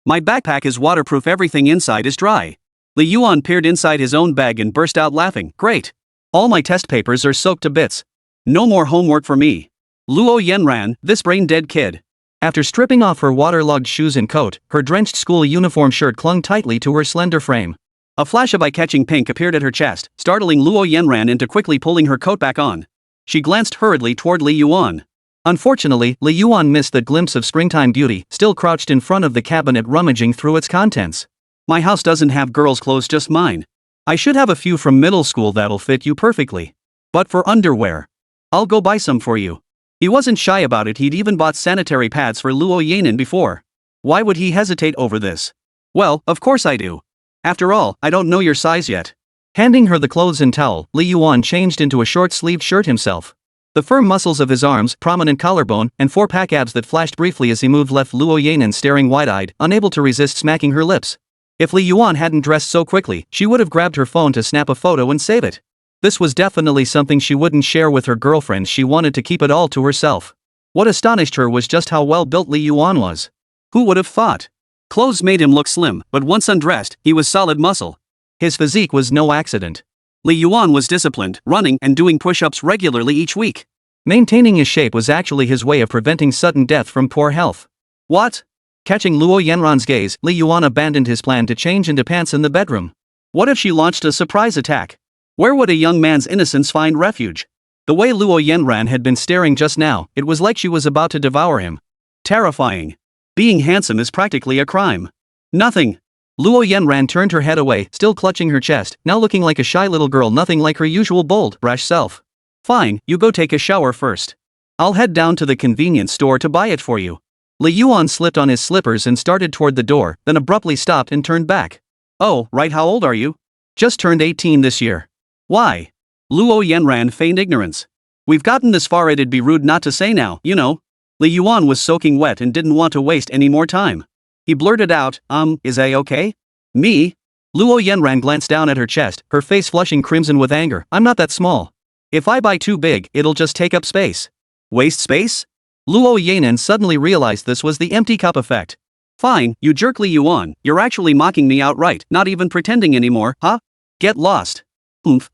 My backpack is waterproof, everything inside is dry. Li Yuan peered inside his own bag and burst out laughing. Great. All my test papers are soaked to bits. No more homework for me. Luo Yanran, this brain-dead kid. After stripping off her waterlogged shoes and coat, her drenched school uniform shirt clung tightly to her slender frame. A flash of eye-catching pink appeared at her chest, startling Luo Yanran into quickly pulling her coat back on. She glanced hurriedly toward Li Yuan. Unfortunately, Li Yuan missed the glimpse of springtime beauty, still crouched in front of the cabinet rummaging through its contents. My house doesn't have girls' clothes, just mine. I should have a few from middle school that'll fit you perfectly. But for underwear, I'll go buy some for you. He wasn't shy about it, he'd even bought sanitary pads for Luo Yanran before. Why would he hesitate over this? Well, of course I do. After all, I don't know your size yet. Handing her the clothes and towel, Li Yuan changed into a short-sleeved shirt himself. The firm muscles of his arms, prominent collarbone, and four-pack abs that flashed briefly as he moved left Luo Yanran staring wide-eyed, unable to resist smacking her lips. If Li Yuan hadn't dressed so quickly, she would have grabbed her phone to snap a photo and save it. This was definitely something she wouldn't share with her girlfriends, she wanted to keep it all to herself. What astonished her was just how well built Li Yuan was. Who would have thought? Clothes made him look slim, but once undressed, he was solid muscle. His physique was no accident. Li Yuan was disciplined, running and doing push-ups regularly each week. Maintaining his shape was actually his way of preventing sudden death from poor health. What? Catching Luo Yanran's gaze, Li Yuan abandoned his plan to change into pants in the bedroom. What if she launched a surprise attack? Where would a young man's innocence find refuge? The way Luo Yanran had been staring just now, it was like she was about to devour him. Terrifying. Being handsome is practically a crime. Nothing. Luo Yanran turned her head away, still clutching her chest, now looking like a shy little girl, nothing like her usual bold, brash self. Fine, you go take a shower first. I'll head down to the convenience store to buy it for you. Li Yuan slipped on his slippers and started toward the door, then abruptly stopped and turned back. Oh, right, how old are you? Just turned 18 this year. Why? Luo Yanran feigned ignorance. We've gotten this far, it'd be rude not to say now, you know. Li Yuan was soaking wet and didn't want to waste any more time. He blurted out, is I okay? Me? Luo Yanran glanced down at her chest, her face flushing crimson with anger. I'm not that small. If I buy too big, it'll just take up space. Waste space? Luo Yanran suddenly realized this was the empty cup effect. Fine, you jerk Li Yuan, you're actually mocking me outright, not even pretending anymore, huh? Get lost.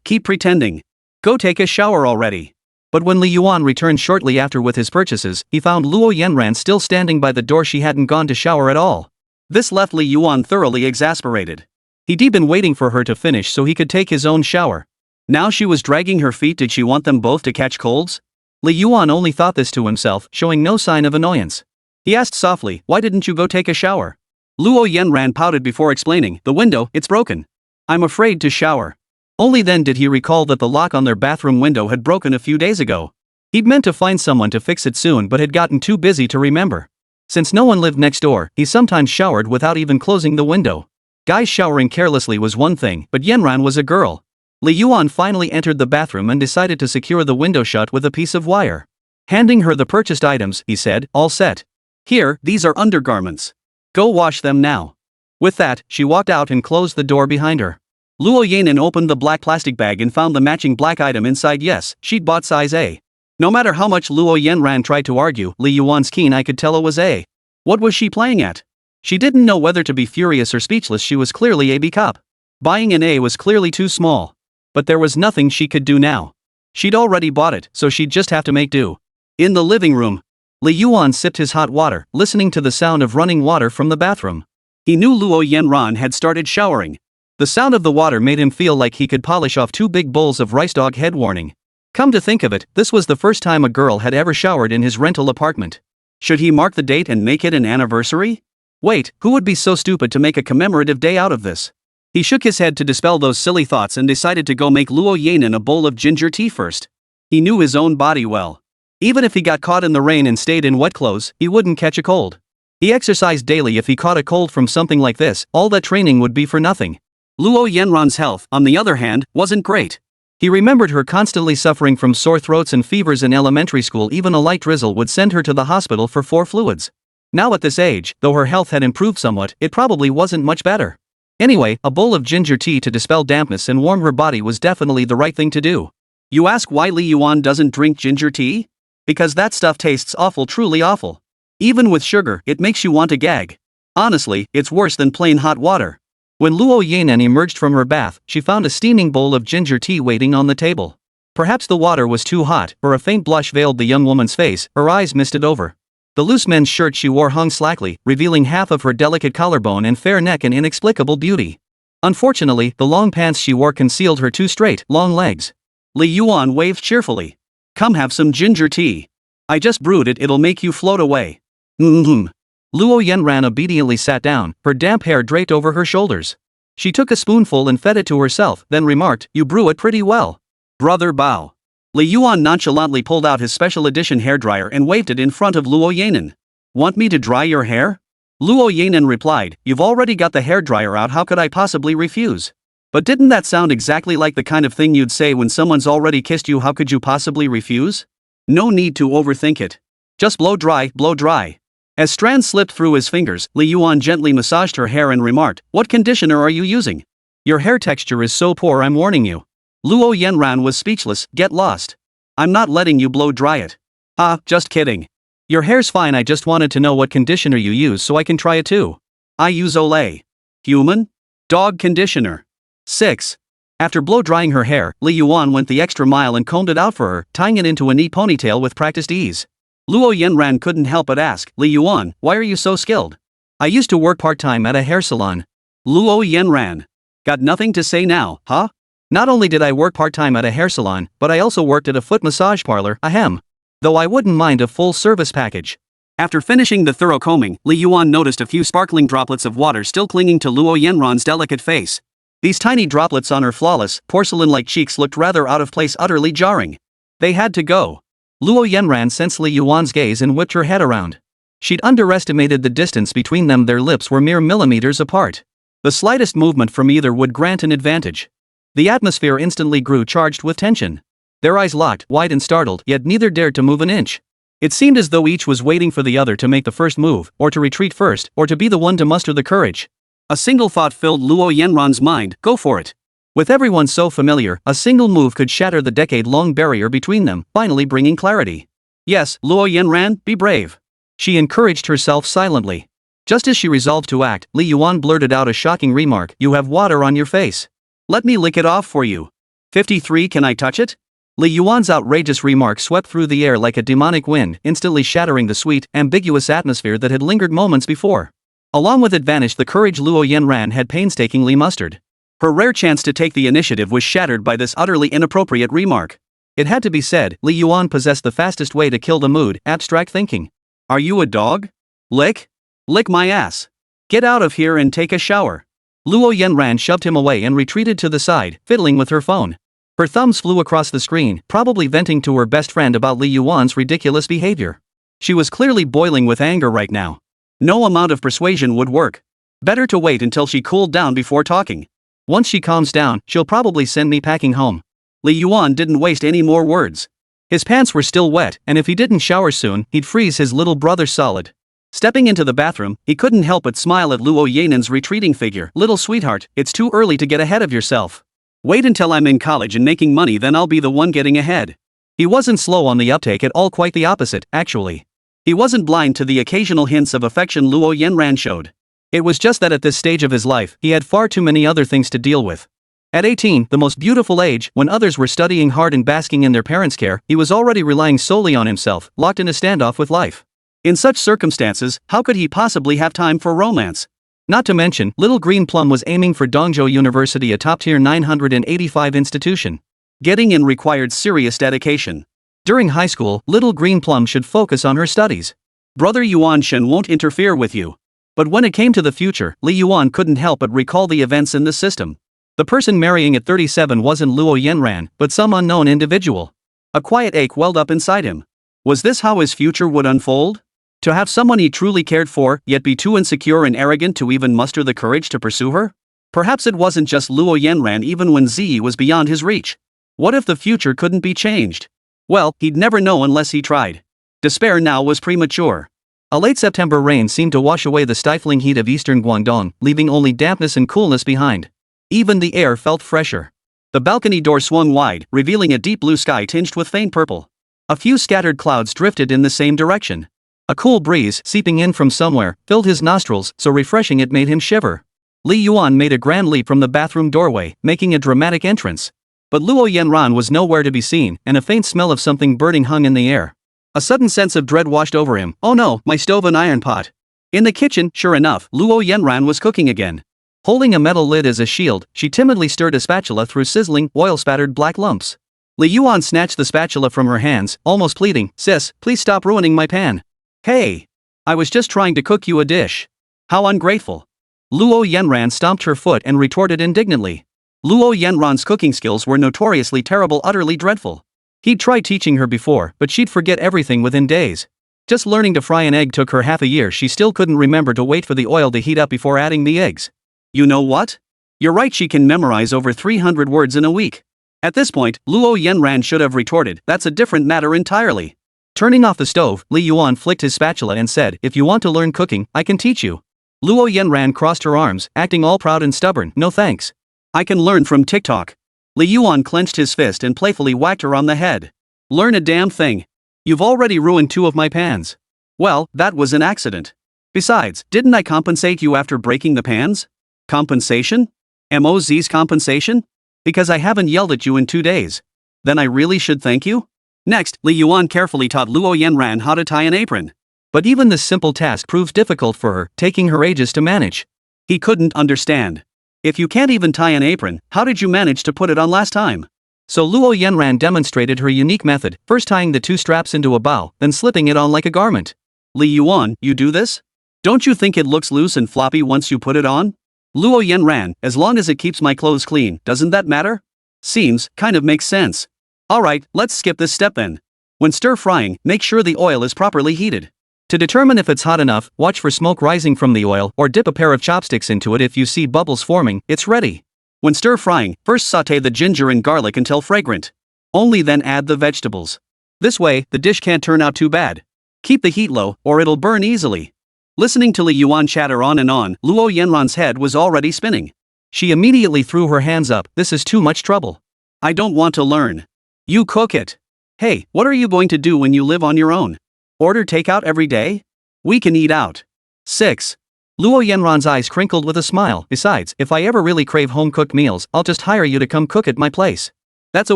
Keep pretending. Go take a shower already. But when Li Yuan returned shortly after with his purchases, he found Luo Yanran still standing by the door. She hadn't gone to shower at all. This left Li Yuan thoroughly exasperated. He'd been waiting for her to finish so he could take his own shower. Now she was dragging her feet. Did she want them both to catch colds? Li Yuan only thought this to himself, showing no sign of annoyance. He asked softly, "Why didn't you go take a shower?" Luo Yanran pouted before explaining, "The window, it's broken. I'm afraid to shower." Only then did he recall that the lock on their bathroom window had broken a few days ago. He'd meant to find someone to fix it soon but had gotten too busy to remember. Since no one lived next door, he sometimes showered without even closing the window. Guys showering carelessly was one thing, but Yanran was a girl. Li Yuan finally entered the bathroom and decided to secure the window shut with a piece of wire. Handing her the purchased items, he said, "All set. Here, these are undergarments. Go wash them now." With that, she walked out and closed the door behind her. Luo Yanan opened the black plastic bag and found the matching black item inside. Yes, she'd bought size A. No matter how much Luo Yanran tried to argue, Li Yuan's keen eye could tell it was A. What was she playing at? She didn't know whether to be furious or speechless. She was clearly a B cup. Buying an A was clearly too small. But there was nothing she could do now. She'd already bought it, so she'd just have to make do. In the living room, Li Yuan sipped his hot water, listening to the sound of running water from the bathroom. He knew Luo Yanran had started showering. The sound of the water made him feel like he could polish off 2 big bowls of rice. Dog head warning. Come to think of it, this was the first time a girl had ever showered in his rental apartment. Should he mark the date and make it an anniversary? Wait, who would be so stupid to make a commemorative day out of this? He shook his head to dispel those silly thoughts and decided to go make Luo Yanan a bowl of ginger tea first. He knew his own body well. Even if he got caught in the rain and stayed in wet clothes, he wouldn't catch a cold. He exercised daily. If he caught a cold from something like this, all that training would be for nothing. Luo Yanran's health, on the other hand, wasn't great. He remembered her constantly suffering from sore throats and fevers in elementary school. Even a light drizzle would send her to the hospital for 4 fluids. Now at this age, though her health had improved somewhat, it probably wasn't much better. Anyway, a bowl of ginger tea to dispel dampness and warm her body was definitely the right thing to do. You ask why Li Yuan doesn't drink ginger tea? Because that stuff tastes awful, truly awful. Even with sugar, it makes you want to gag. Honestly, it's worse than plain hot water. When Luo Yanan emerged from her bath, she found a steaming bowl of ginger tea waiting on the table. Perhaps the water was too hot, for a faint blush veiled the young woman's face. Her eyes misted over. The loose men's shirt she wore hung slackly, revealing half of her delicate collarbone and fair neck in inexplicable beauty. Unfortunately, the long pants she wore concealed her 2 straight, long legs. Li Yuan waved cheerfully. "Come have some ginger tea. I just brewed it, it'll make you float away." Luo Yanran obediently sat down, her damp hair draped over her shoulders. She took a spoonful and fed it to herself, then remarked, "You brew it pretty well." Brother bow. Li Yuan nonchalantly pulled out his special edition hairdryer and waved it in front of Luo Yanan. "Want me to dry your hair?" Luo Yanan replied, "You've already got the hairdryer out, how could I possibly refuse?" But didn't that sound exactly like the kind of thing you'd say when someone's already kissed you? How could you possibly refuse? No need to overthink it. Just blow dry, blow dry. As strands slipped through his fingers, Li Yuan gently massaged her hair and remarked, "What conditioner are you using? Your hair texture is so poor, I'm warning you." Luo Yanran was speechless. "Get lost. I'm not letting you blow dry it." "Ah, just kidding. Your hair's fine, I just wanted to know what conditioner you use so I can try it too." "I use Olay. Human? Dog conditioner." 6. After blow drying her hair, Li Yuan went the extra mile and combed it out for her, tying it into a neat ponytail with practiced ease. Luo Yanran couldn't help but ask, "Li Yuan, why are you so skilled?" "I used to work part-time at a hair salon." Luo Yanran. Got nothing to say now, huh? Not only did I work part-time at a hair salon, but I also worked at a foot massage parlor, ahem. Though I wouldn't mind a full service package. After finishing the thorough combing, Li Yuan noticed a few sparkling droplets of water still clinging to Luo Yanran's delicate face. These tiny droplets on her flawless, porcelain-like cheeks looked rather out of place, utterly jarring. They had to go. Luo Yanran sensed Li Yuan's gaze and whipped her head around. She'd underestimated the distance between them. Their lips were mere millimeters apart. The slightest movement from either would grant an advantage. The atmosphere instantly grew charged with tension. Their eyes locked, wide and startled, yet neither dared to move an inch. It seemed as though each was waiting for the other to make the first move, or to retreat first, or to be the one to muster the courage. A single thought filled Luo Yanran's mind: go for it. With everyone so familiar, a single move could shatter the decade-long barrier between them, finally bringing clarity. Yes, Luo Yanran, be brave. She encouraged herself silently. Just as she resolved to act, Li Yuan blurted out a shocking remark, "You have water on your face. Let me lick it off for you." 53 Can I touch it? Li Yuan's outrageous remark swept through the air like a demonic wind, instantly shattering the sweet, ambiguous atmosphere that had lingered moments before. Along with it vanished the courage Luo Yanran had painstakingly mustered. Her rare chance to take the initiative was shattered by this utterly inappropriate remark. It had to be said, Li Yuan possessed the fastest way to kill the mood, abstract thinking. "Are you a dog? Lick? Lick my ass. Get out of here and take a shower." Luo Yanran shoved him away and retreated to the side, fiddling with her phone. Her thumbs flew across the screen, probably venting to her best friend about Li Yuan's ridiculous behavior. She was clearly boiling with anger right now. No amount of persuasion would work. Better to wait until she cooled down before talking. Once she calms down, she'll probably send me packing home. Li Yuan didn't waste any more words. His pants were still wet, and if he didn't shower soon, he'd freeze his little brother solid. Stepping into the bathroom, he couldn't help but smile at Luo Yanan's retreating figure. "Little sweetheart, it's too early to get ahead of yourself. Wait until I'm in college and making money, then I'll be the one getting ahead." He wasn't slow on the uptake at all, quite the opposite, actually. He wasn't blind to the occasional hints of affection Luo Yanran showed. It was just that at this stage of his life, he had far too many other things to deal with. At 18, the most beautiful age, when others were studying hard and basking in their parents' care, he was already relying solely on himself, locked in a standoff with life. In such circumstances, how could he possibly have time for romance? Not to mention, Little Green Plum was aiming for Dongzhou University, a top-tier 985 institution. Getting in required serious dedication. During high school, Little Green Plum should focus on her studies. Brother Yuan Shen won't interfere with you. But when it came to the future, Li Yuan couldn't help but recall the events in the system. The person marrying at 37 wasn't Luo Yanran, but some unknown individual. A quiet ache welled up inside him. Was this how his future would unfold? To have someone he truly cared for, yet be too insecure and arrogant to even muster the courage to pursue her? Perhaps it wasn't just Luo Yanran even when Zhiyi was beyond his reach. What if the future couldn't be changed? Well, he'd never know unless he tried. Despair now was premature. A late September rain seemed to wash away the stifling heat of eastern Guangdong, leaving only dampness and coolness behind. Even the air felt fresher. The balcony door swung wide, revealing a deep blue sky tinged with faint purple. A few scattered clouds drifted in the same direction. A cool breeze, seeping in from somewhere, filled his nostrils, so refreshing it made him shiver. Li Yuan made a grand leap from the bathroom doorway, making a dramatic entrance. But Luo Yanran was nowhere to be seen, and a faint smell of something burning hung in the air. A sudden sense of dread washed over him. "Oh no, my stove and iron pot." In the kitchen, sure enough, Luo Yanran was cooking again. Holding a metal lid as a shield, she timidly stirred a spatula through sizzling, oil-spattered black lumps. Li Yuan snatched the spatula from her hands, almost pleading, "Sis, please stop ruining my pan." "Hey! I was just trying to cook you a dish. How ungrateful." Luo Yanran stomped her foot and retorted indignantly. Luo Yanran's cooking skills were notoriously terrible, utterly dreadful. He'd tried teaching her before, but she'd forget everything within days. Just learning to fry an egg took her half a year. She still couldn't remember to wait for the oil to heat up before adding the eggs. You know what? You're right, she can memorize over 300 words in a week. At this point, Luo Yanran should have retorted, "That's a different matter entirely." Turning off the stove, Li Yuan flicked his spatula and said, "If you want to learn cooking, I can teach you." Luo Yanran crossed her arms, acting all proud and stubborn. "No thanks. I can learn from TikTok." Li Yuan clenched his fist and playfully whacked her on the head. "Learn a damn thing. You've already ruined 2 of my pans." "Well, that was an accident. Besides, didn't I compensate you after breaking the pans?" "Compensation? MOZ's compensation? Because I haven't yelled at you in 2 days. Then I really should thank you?" Next, Li Yuan carefully taught Luo Yanran how to tie an apron. But even this simple task proved difficult for her, taking her ages to manage. He couldn't understand. If you can't even tie an apron, how did you manage to put it on last time? So Luo Yanran demonstrated her unique method, first tying the 2 straps into a bow, then slipping it on like a garment. "Li Yuan, you do this? Don't you think it looks loose and floppy once you put it on?" "Luo Yanran, as long as it keeps my clothes clean, doesn't that matter?" "Seems, kind of makes sense. Alright, let's skip this step then. When stir frying, make sure the oil is properly heated. To determine if it's hot enough, watch for smoke rising from the oil or dip a pair of chopsticks into it. If you see bubbles forming, it's ready. When stir frying, first saute the ginger and garlic until fragrant. Only then add the vegetables. This way, the dish can't turn out too bad. Keep the heat low, or it'll burn easily." Listening to Li Yuan chatter on and on, Luo Yanran's head was already spinning. She immediately threw her hands up. "This is too much trouble. I don't want to learn. You cook it. Hey, what are you going to do when you live on your own? Order takeout every day? We can eat out." 6. Luo Yanran's eyes crinkled with a smile. Besides, if I ever really crave home-cooked meals, I'll just hire you to come cook at my place. That's a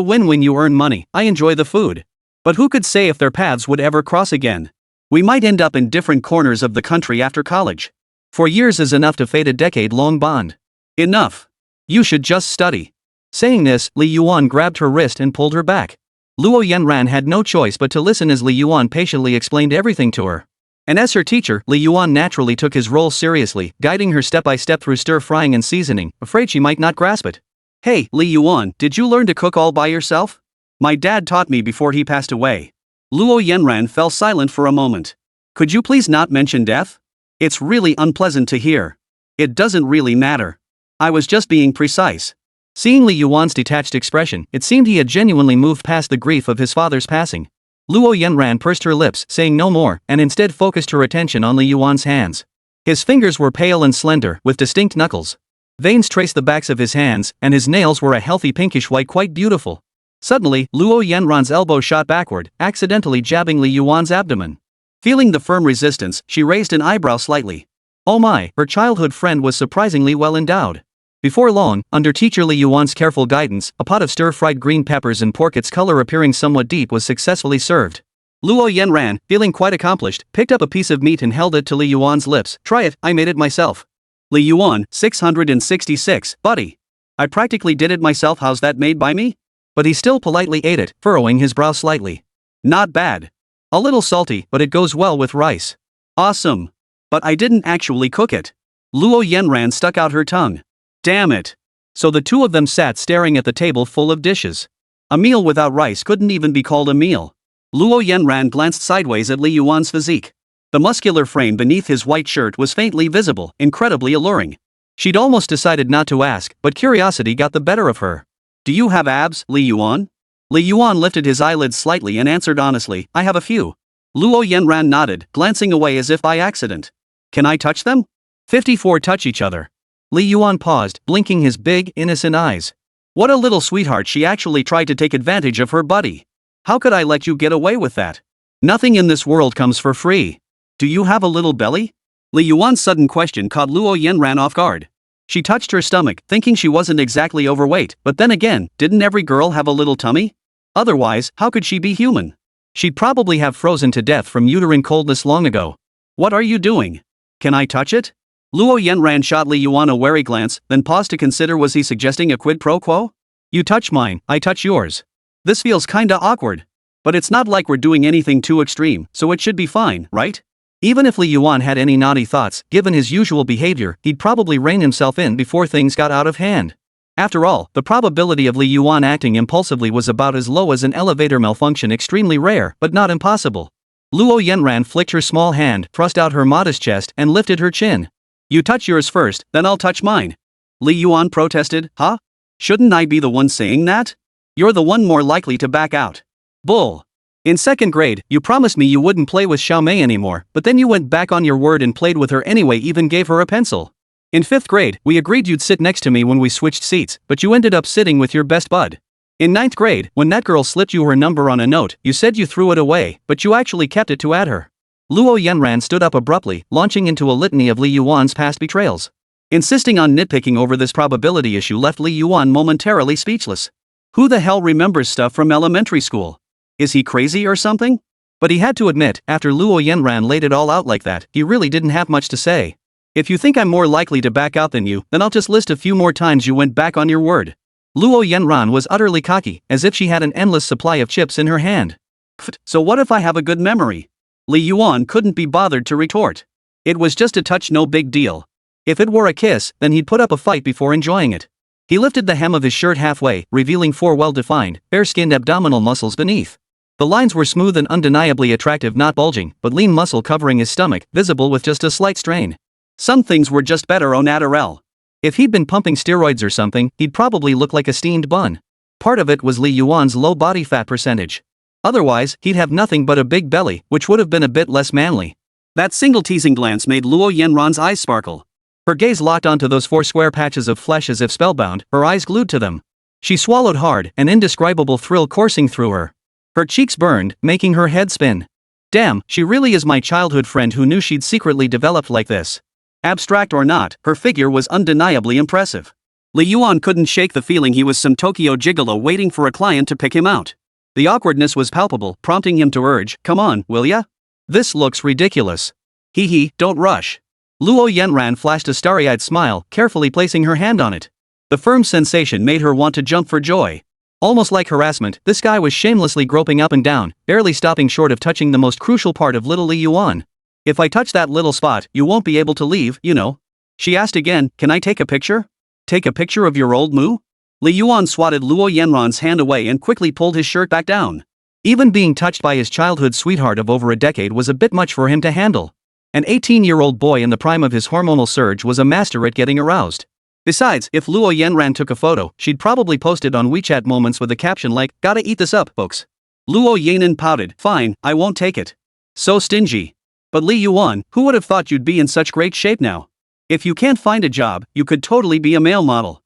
win-win. You earn money, I enjoy the food. But who could say if their paths would ever cross again? We might end up in different corners of the country after college. 4 years is enough to fade a decade-long bond. Enough. You should just study. Saying this, Li Yuan grabbed her wrist and pulled her back. Luo Yanran had no choice but to listen as Li Yuan patiently explained everything to her. And as her teacher, Li Yuan naturally took his role seriously, guiding her step by step through stir-frying and seasoning, afraid she might not grasp it. Hey, Li Yuan, did you learn to cook all by yourself? My dad taught me before he passed away. Luo Yanran fell silent for a moment. Could you please not mention death? It's really unpleasant to hear. It doesn't really matter. I was just being precise. Seeing Li Yuan's detached expression, it seemed he had genuinely moved past the grief of his father's passing. Luo Yanran pursed her lips, saying no more, and instead focused her attention on Li Yuan's hands. His fingers were pale and slender, with distinct knuckles. Veins traced the backs of his hands, and his nails were a healthy pinkish white, quite beautiful. Suddenly, Luo Yanran's elbow shot backward, accidentally jabbing Li Yuan's abdomen. Feeling the firm resistance, she raised an eyebrow slightly. Oh my, her childhood friend was surprisingly well endowed. Before long, under teacher Li Yuan's careful guidance, a pot of stir-fried green peppers and pork, its color appearing somewhat deep, was successfully served. Luo Yanran, feeling quite accomplished, picked up a piece of meat and held it to Li Yuan's lips. Try it, I made it myself. Li Yuan, 666, buddy. I practically did it myself. How's that made by me? But he still politely ate it, furrowing his brow slightly. Not bad. A little salty, but it goes well with rice. Awesome. But I didn't actually cook it. Luo Yanran stuck out her tongue. Damn it. So the two of them sat staring at the table full of dishes. A meal without rice couldn't even be called a meal. Luo Yanran glanced sideways at Li Yuan's physique. The muscular frame beneath his white shirt was faintly visible, incredibly alluring. She'd almost decided not to ask, but curiosity got the better of her. Do you have abs, Li Yuan? Li Yuan lifted his eyelids slightly and answered honestly, I have a few. Luo Yanran nodded, glancing away as if by accident. Can I touch them? 54 touch each other. Li Yuan paused, blinking his big, innocent eyes. What a little sweetheart. She actually tried to take advantage of her buddy. How could I let you get away with that? Nothing in this world comes for free. Do you have a little belly? Li Yuan's sudden question caught Luo Yanran off guard. She touched her stomach, thinking she wasn't exactly overweight, but then again, didn't every girl have a little tummy? Otherwise, how could she be human? She'd probably have frozen to death from uterine coldness long ago. What are you doing? Can I touch it? Luo Yanran shot Li Yuan a wary glance, then paused to consider, was he suggesting a quid pro quo? You touch mine, I touch yours. This feels kinda awkward. But it's not like we're doing anything too extreme, so it should be fine, right? Even if Li Yuan had any naughty thoughts, given his usual behavior, he'd probably rein himself in before things got out of hand. After all, the probability of Li Yuan acting impulsively was about as low as an elevator malfunction, extremely rare, but not impossible. Luo Yanran flicked her small hand, thrust out her modest chest, and lifted her chin. You touch yours first, then I'll touch mine. Li Yuan protested, huh? Shouldn't I be the one saying that? You're the one more likely to back out. Bull. In second grade, you promised me you wouldn't play with Xiaomei anymore, but then you went back on your word and played with her anyway, even gave her a pencil. In 5th grade, we agreed you'd sit next to me when we switched seats, but you ended up sitting with your best bud. In 9th grade, when that girl slipped you her number on a note, you said you threw it away, but you actually kept it to add her. Luo Yanran stood up abruptly, launching into a litany of Li Yuan's past betrayals. Insisting on nitpicking over this probability issue left Li Yuan momentarily speechless. Who the hell remembers stuff from elementary school? Is he crazy or something? But he had to admit, after Luo Yanran laid it all out like that, he really didn't have much to say. If you think I'm more likely to back out than you, then I'll just list a few more times you went back on your word. Luo Yanran was utterly cocky, as if she had an endless supply of chips in her hand. Pfft, so what if I have a good memory? Li Yuan couldn't be bothered to retort. It was just a touch, no big deal. If it were a kiss, then he'd put up a fight before enjoying it. He lifted the hem of his shirt halfway, revealing 4 well-defined, bare-skinned abdominal muscles beneath. The lines were smooth and undeniably attractive, not bulging, but lean muscle covering his stomach, visible with just a slight strain. Some things were just better au naturel. If he'd been pumping steroids or something, he'd probably look like a steamed bun. Part of it was Li Yuan's low body fat percentage. Otherwise, he'd have nothing but a big belly, which would have been a bit less manly. That single teasing glance made Luo Yanran's eyes sparkle. Her gaze locked onto those 4 square patches of flesh as if spellbound, her eyes glued to them. She swallowed hard, an indescribable thrill coursing through her. Her cheeks burned, making her head spin. Damn, she really is my childhood friend who knew she'd secretly developed like this. Abstract or not, her figure was undeniably impressive. Li Yuan couldn't shake the feeling he was some Tokyo gigolo waiting for a client to pick him out. The awkwardness was palpable, prompting him to urge, "Come on, will ya? This looks ridiculous." "Hee, don't rush." Luo Yanran flashed a starry-eyed smile, carefully placing her hand on it. The firm sensation made her want to jump for joy. Almost like harassment, this guy was shamelessly groping up and down, barely stopping short of touching the most crucial part of little Li Yuan. "If I touch that little spot, you won't be able to leave, you know." She asked again, "Can I take a picture?" "Take a picture of your old moo?" Li Yuan swatted Luo Yanran's hand away and quickly pulled his shirt back down. Even being touched by his childhood sweetheart of over a decade was a bit much for him to handle. An 18-year-old boy in the prime of his hormonal surge was a master at getting aroused. Besides, if Luo Yanran took a photo, she'd probably post it on WeChat Moments with a caption like, "Gotta eat this up, folks." Luo Yanan pouted, "Fine, I won't take it." So stingy. "But Li Yuan, who would have thought you'd be in such great shape now? If you can't find a job, you could totally be a male model."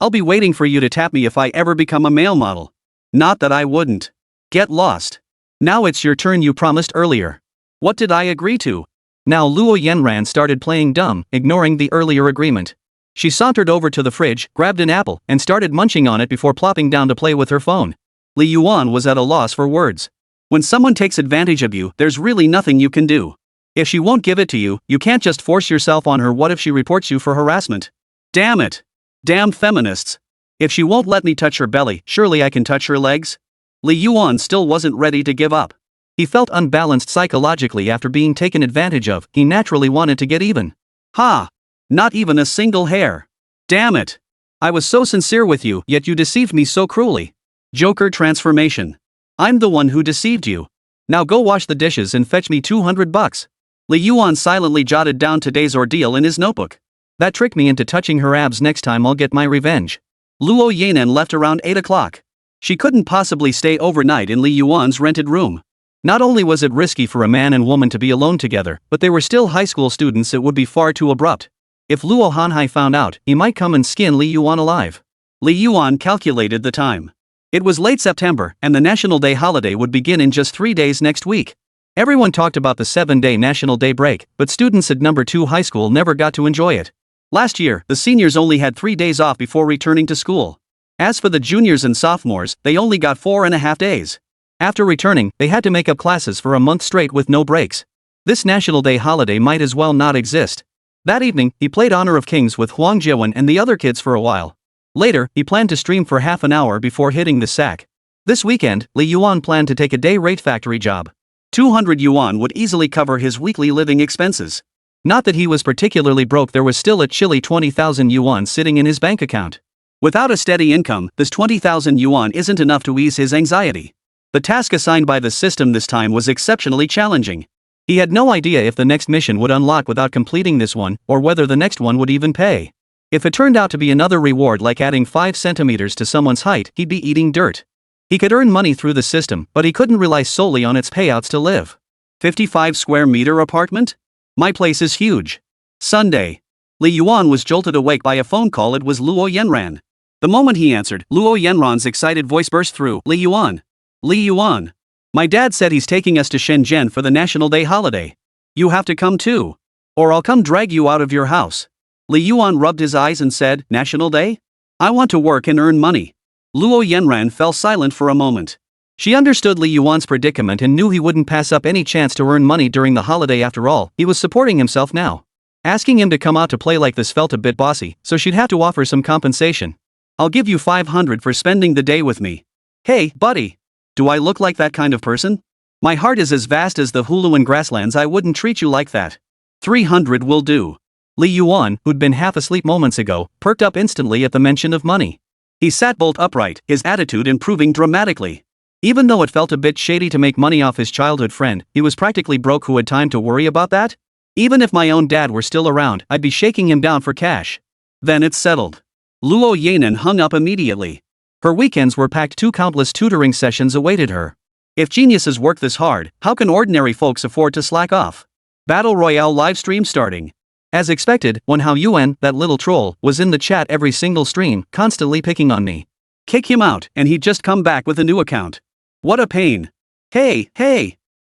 I'll be waiting for you to tap me if I ever become a male model." "Not that I wouldn't." "Get lost. Now it's your turn, you promised earlier." "What did I agree to?" Now Luo Yanran started playing dumb, ignoring the earlier agreement. She sauntered over to the fridge, grabbed an apple, and started munching on it before plopping down to play with her phone. Li Yuan was at a loss for words. When someone takes advantage of you, there's really nothing you can do. If she won't give it to you, you can't just force yourself on her. What if she reports you for harassment? Damn it. Damn feminists. If she won't let me touch her belly, surely I can touch her legs? Li Yuan still wasn't ready to give up. He felt unbalanced psychologically after being taken advantage of. He naturally wanted to get even. Ha! Not even a single hair. Damn it. I was so sincere with you, yet you deceived me so cruelly. Joker transformation. I'm the one who deceived you. Now go wash the dishes and fetch me $200. Li Yuan silently jotted down today's ordeal in his notebook. That tricked me into touching her abs. Next time I'll get my revenge. Luo Yanan left around 8 o'clock. She couldn't possibly stay overnight in Li Yuan's rented room. Not only was it risky for a man and woman to be alone together, but they were still high school students. It would be far too abrupt. If Luo Hanhai found out, he might come and skin Li Yuan alive. Li Yuan calculated the time. It was late September, and the National Day holiday would begin in just 3 days next week. Everyone talked about the 7-day National Day break, but students at number 2 high school never got to enjoy it. Last year, the seniors only had 3 days off before returning to school. As for the juniors and sophomores, they only got 4.5 days. After returning, they had to make up classes for a month straight with no breaks. This National Day holiday might as well not exist. That evening, he played Honor of Kings with Huang Jiawen and the other kids for a while. Later, he planned to stream for half an hour before hitting the sack. This weekend, Li Yuan planned to take a day-rate factory job. 200 yuan would easily cover his weekly living expenses. Not that he was particularly broke, there was still a chilly 20,000 yuan sitting in his bank account. Without a steady income, this 20,000 yuan isn't enough to ease his anxiety. The task assigned by the system this time was exceptionally challenging. He had no idea if the next mission would unlock without completing this one, or whether the next one would even pay. If it turned out to be another reward like adding 5 centimeters to someone's height, he'd be eating dirt. He could earn money through the system, but he couldn't rely solely on its payouts to live. 55 square meter apartment? My place is huge. Sunday. Li Yuan was jolted awake by a phone call. It was Luo Yanran. The moment he answered, Luo Yanran's excited voice burst through. Li Yuan. Li Yuan. My dad said he's taking us to Shenzhen for the National Day holiday. You have to come too. Or I'll come drag you out of your house. Li Yuan rubbed his eyes and said, National Day? I want to work and earn money. Luo Yanran fell silent for a moment. She understood Li Yuan's predicament and knew he wouldn't pass up any chance to earn money during the holiday. After all, he was supporting himself now. Asking him to come out to play like this felt a bit bossy, so she'd have to offer some compensation. I'll give you 500 for spending the day with me. Hey, buddy. Do I look like that kind of person? My heart is as vast as the Huluan grasslands. I wouldn't treat you like that. 300 will do. Li Yuan, who'd been half asleep moments ago, perked up instantly at the mention of money. He sat bolt upright, his attitude improving dramatically. Even though it felt a bit shady to make money off his childhood friend, he was practically broke. Who had time to worry about that? Even if my own dad were still around, I'd be shaking him down for cash. Then it's settled. Luo Yanan hung up immediately. Her weekends were packed. 2 countless tutoring sessions awaited her. If geniuses work this hard, how can ordinary folks afford to slack off? Battle Royale livestream starting. As expected, Wen Hao Yuan, that little troll, was in the chat every single stream, constantly picking on me. Kick him out, and he'd just come back with a new account. What a pain. Hey.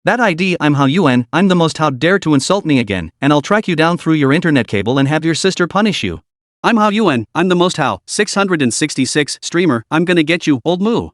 That ID, I'm Hao Yuan, I'm the most, how dare to insult me again, and I'll track you down through your internet cable and have your sister punish you. I'm Hao Yuan, I'm the most Hao, 666 streamer, I'm gonna get you, old moo.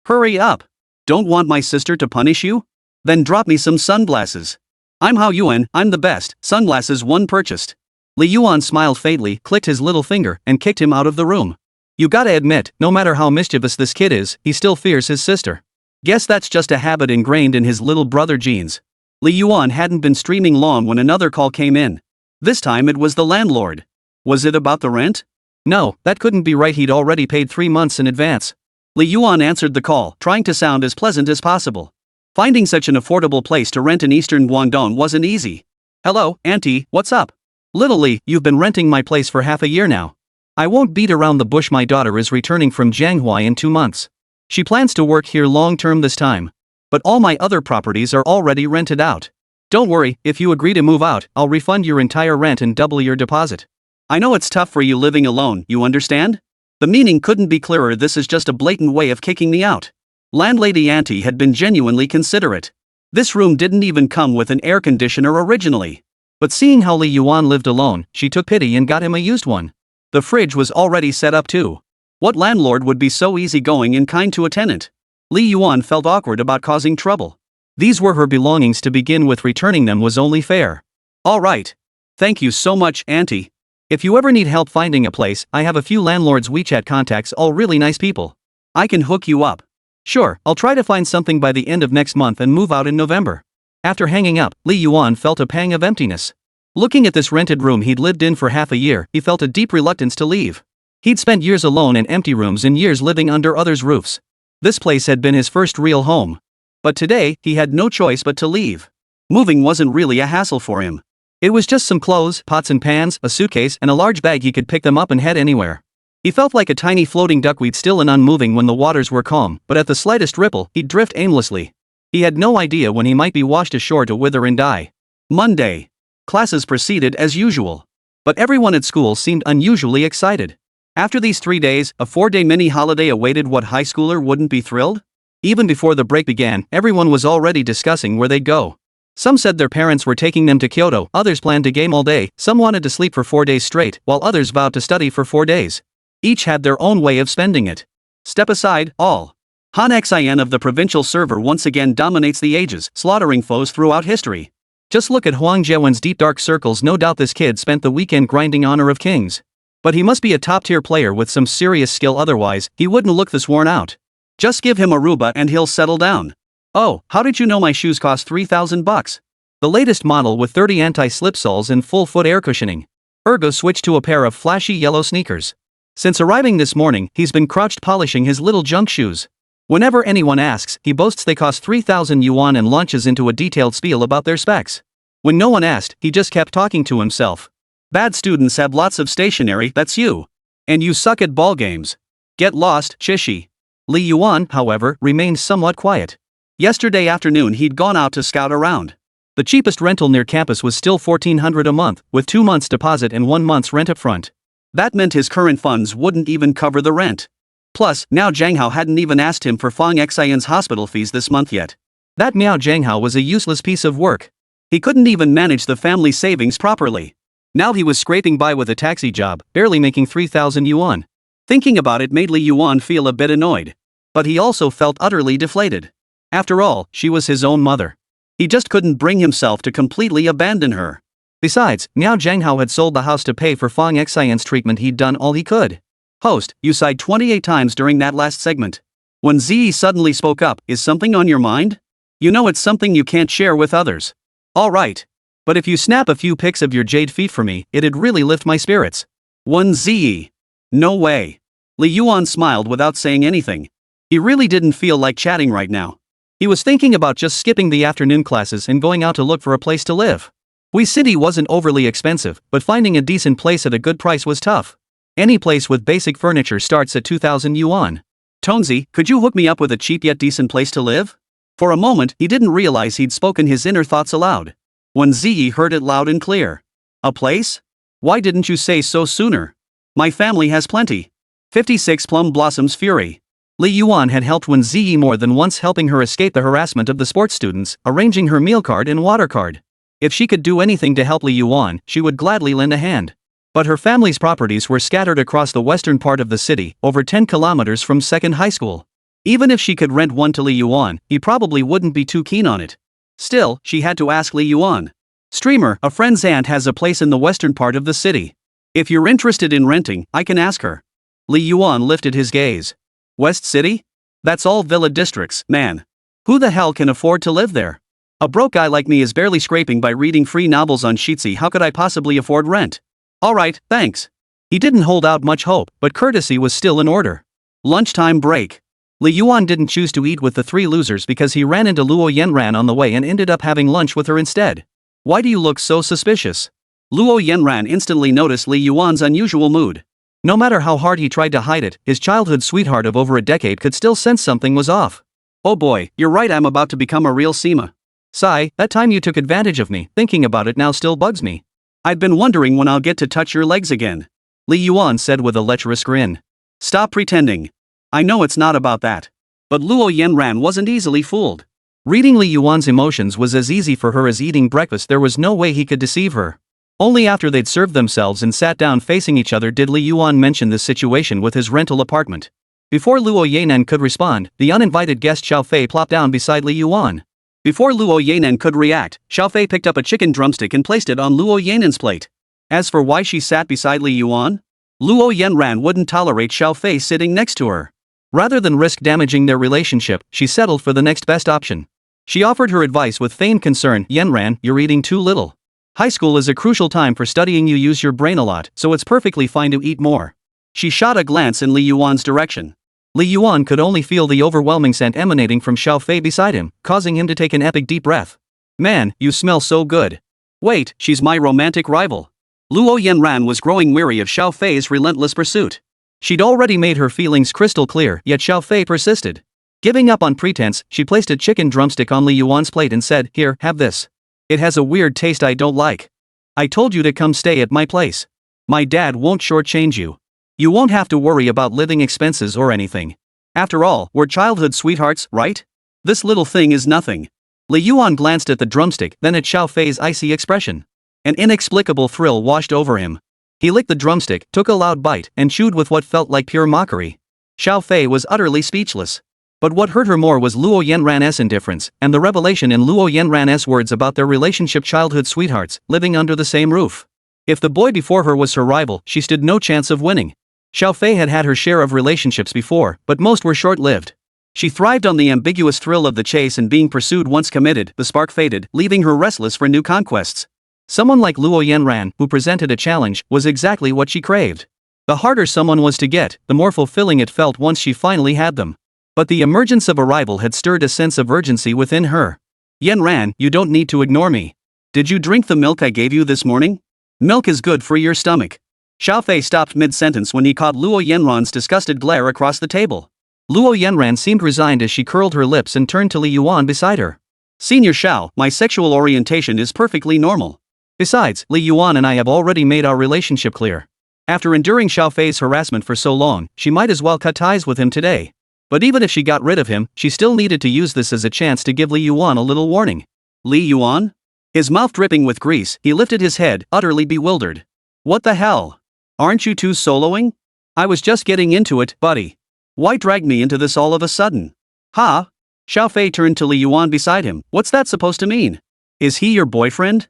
Hurry up. Don't want my sister to punish you? Then drop me some sunglasses. I'm Hao Yuan, I'm the best, sunglasses one purchased. Li Yuan smiled faintly, clicked his little finger, and kicked him out of the room. You gotta admit, no matter how mischievous this kid is, he still fears his sister. Guess that's just a habit ingrained in his little brother genes. Li Yuan hadn't been streaming long when another call came in. This time it was the landlord. Was it about the rent? No, that couldn't be right, he'd already paid 3 months in advance. Li Yuan answered the call, trying to sound as pleasant as possible. Finding such an affordable place to rent in eastern Guangdong wasn't easy. Hello, auntie, what's up? Little Li, you've been renting my place for half a year now. I won't beat around the bush, my daughter is returning from Jianghua in 2 months. She plans to work here long term this time. But all my other properties are already rented out. Don't worry, if you agree to move out, I'll refund your entire rent and double your deposit. I know it's tough for you living alone, you understand? The meaning couldn't be clearer, this is just a blatant way of kicking me out. Landlady auntie had been genuinely considerate. This room didn't even come with an air conditioner originally. But seeing how Li Yuan lived alone, she took pity and got him a used one. The fridge was already set up too. What landlord would be so easygoing and kind to a tenant? Li Yuan felt awkward about causing trouble. These were her belongings to begin with, returning them was only fair. All right. Thank you so much, auntie. If you ever need help finding a place, I have a few landlords' WeChat contacts, all really nice people. I can hook you up. Sure, I'll try to find something by the end of next month and move out in November. After hanging up, Li Yuan felt a pang of emptiness. Looking at this rented room he'd lived in for half a year, he felt a deep reluctance to leave. He'd spent years alone in empty rooms and years living under others' roofs. This place had been his first real home. But today, he had no choice but to leave. Moving wasn't really a hassle for him. It was just some clothes, pots and pans, a suitcase, and a large bag. He could pick them up and head anywhere. He felt like a tiny floating duckweed, still and unmoving when the waters were calm, but at the slightest ripple, he'd drift aimlessly. He had no idea when he might be washed ashore to wither and die. Monday. Classes proceeded as usual. But everyone at school seemed unusually excited. After these 3 days, a 4-day mini-holiday awaited. What high schooler wouldn't be thrilled? Even before the break began, everyone was already discussing where they'd go. Some said their parents were taking them to Kyoto, others planned to game all day, some wanted to sleep for 4 days straight, while others vowed to study for 4 days. Each had their own way of spending it. Step aside, all. Han Xian of the provincial server once again dominates the ages, slaughtering foes throughout history. Just look at Huang Jiawen's deep dark circles. No doubt this kid spent the weekend grinding Honor of Kings. But he must be a top-tier player with some serious skill, otherwise, he wouldn't look this worn out. Just give him Aruba and he'll settle down. Oh, how did you know my shoes cost $3,000? The latest model with 30 anti-slip soles and full-foot air cushioning. Ergo switched to a pair of flashy yellow sneakers. Since arriving this morning, he's been crouched polishing his little junk shoes. Whenever anyone asks, he boasts they cost 3,000 yuan and launches into a detailed spiel about their specs. When no one asked, he just kept talking to himself. Bad students have lots of stationery, that's you. And you suck at ball games. Get lost, Chishi. Li Yuan, however, remained somewhat quiet. Yesterday afternoon he'd gone out to scout around. The cheapest rental near campus was still 1,400 a month, with 2 months deposit and 1 month's rent up front. That meant his current funds wouldn't even cover the rent. Plus, Miao Jianghao hadn't even asked him for Fang Xian's hospital fees this month yet. That Miao Jianghao was a useless piece of work. He couldn't even manage the family savings properly. Now he was scraping by with a taxi job, barely making 3,000 yuan. Thinking about it made Li Yuan feel a bit annoyed. But he also felt utterly deflated. After all, she was his own mother. He just couldn't bring himself to completely abandon her. Besides, Miao Jianghao had sold the house to pay for Fang Xian's treatment. He'd done all he could. Host, you sighed 28 times during that last segment. Wēn Zhiyi suddenly spoke up, is something on your mind? You know it's something you can't share with others. Alright. But if you snap a few pics of your jade feet for me, it'd really lift my spirits. Wēn Zhiyi. No way. Li Yuan smiled without saying anything. He really didn't feel like chatting right now. He was thinking about just skipping the afternoon classes and going out to look for a place to live. Wei City wasn't overly expensive, but finding a decent place at a good price was tough. Any place with basic furniture starts at 2,000 yuan. Tonzi, could you hook me up with a cheap yet decent place to live? For a moment, he didn't realize he'd spoken his inner thoughts aloud. Wēn Zhiyi heard it loud and clear. A place? Why didn't you say so sooner? My family has plenty. 56 Plum Blossoms Fury. Li Yuan had helped Wēn Zhiyi more than once, helping her escape the harassment of the sports students, arranging her meal card and water card. If she could do anything to help Li Yuan, she would gladly lend a hand. But her family's properties were scattered across the western part of the city, over 10 kilometers from second high school. Even if she could rent one to Li Yuan, he probably wouldn't be too keen on it. Still, she had to ask Li Yuan. "Streamer, a friend's aunt has a place in the western part of the city. If you're interested in renting, I can ask her." Li Yuan lifted his gaze. "West City? That's all villa districts, man. Who the hell can afford to live there? A broke guy like me is barely scraping by reading free novels on Sheetsy. How could I possibly afford rent? Alright, thanks." He didn't hold out much hope, but courtesy was still in order. Lunchtime break. Li Yuan didn't choose to eat with the three losers because he ran into Luo Yanran on the way and ended up having lunch with her instead. "Why do you look so suspicious?" Luo Yanran instantly noticed Li Yuan's unusual mood. No matter how hard he tried to hide it, his childhood sweetheart of over a decade could still sense something was off. "Oh boy, you're right, I'm about to become a real Sima. Sigh, that time you took advantage of me, thinking about it now still bugs me. I've been wondering when I'll get to touch your legs again," Li Yuan said with a lecherous grin. "Stop pretending. I know it's not about that." But Luo Yanran wasn't easily fooled. Reading Li Yuan's emotions was as easy for her as eating breakfast. There was no way he could deceive her. Only after they'd served themselves and sat down facing each other did Li Yuan mention this situation with his rental apartment. Before Luo Yanran could respond, the uninvited guest Xiao Fei plopped down beside Li Yuan. Before Luo Yanran could react, Xiao Fei picked up a chicken drumstick and placed it on Luo Yanran's plate. As for why she sat beside Li Yuan, Luo Yanran wouldn't tolerate Xiao Fei sitting next to her. Rather than risk damaging their relationship, she settled for the next best option. She offered her advice with feigned concern. "Yanran, you're eating too little. High school is a crucial time for studying. You use your brain a lot, so it's perfectly fine to eat more." She shot a glance in Li Yuan's direction. Li Yuan could only feel the overwhelming scent emanating from Xiao Fei beside him, causing him to take an epic deep breath. "Man, you smell so good. Wait, she's my romantic rival." Luo Yanran was growing weary of Xiao Fei's relentless pursuit. She'd already made her feelings crystal clear, yet Xiao Fei persisted. Giving up on pretense, she placed a chicken drumstick on Li Yuan's plate and said, "Here, have this. It has a weird taste I don't like. I told you to come stay at my place. My dad won't shortchange you. You won't have to worry about living expenses or anything. After all, we're childhood sweethearts, right? This little thing is nothing." Li Yuan glanced at the drumstick, then at Xiao Fei's icy expression. An inexplicable thrill washed over him. He licked the drumstick, took a loud bite, and chewed with what felt like pure mockery. Xiao Fei was utterly speechless. But what hurt her more was Luo Yanran's indifference, and the revelation in Luo Yanran's words about their relationship. Childhood sweethearts, living under the same roof. If the boy before her was her rival, she stood no chance of winning. Xiao Fei had had her share of relationships before, but most were short-lived. She thrived on the ambiguous thrill of the chase and being pursued. Once committed, the spark faded, leaving her restless for new conquests. Someone like Luo Yanran, who presented a challenge, was exactly what she craved. The harder someone was to get, the more fulfilling it felt once she finally had them. But the emergence of a rival had stirred a sense of urgency within her. "Yanran, you don't need to ignore me. Did you drink the milk I gave you this morning? Milk is good for your stomach." Xiao Fei stopped mid-sentence when he caught Luo Yanran's disgusted glare across the table. Luo Yanran seemed resigned as she curled her lips and turned to Li Yuan beside her. "Senior Xiao, my sexual orientation is perfectly normal. Besides, Li Yuan and I have already made our relationship clear. After enduring Xiao Fei's harassment for so long, she might as well cut ties with him today." But even if she got rid of him, she still needed to use this as a chance to give Li Yuan a little warning. "Li Yuan?" His mouth dripping with grease, he lifted his head, utterly bewildered. "What the hell? Aren't you two soloing? I was just getting into it, buddy. Why drag me into this all of a sudden?" "Huh?" Xiao Fei turned to Li Yuan beside him. "What's that supposed to mean? Is he your boyfriend?"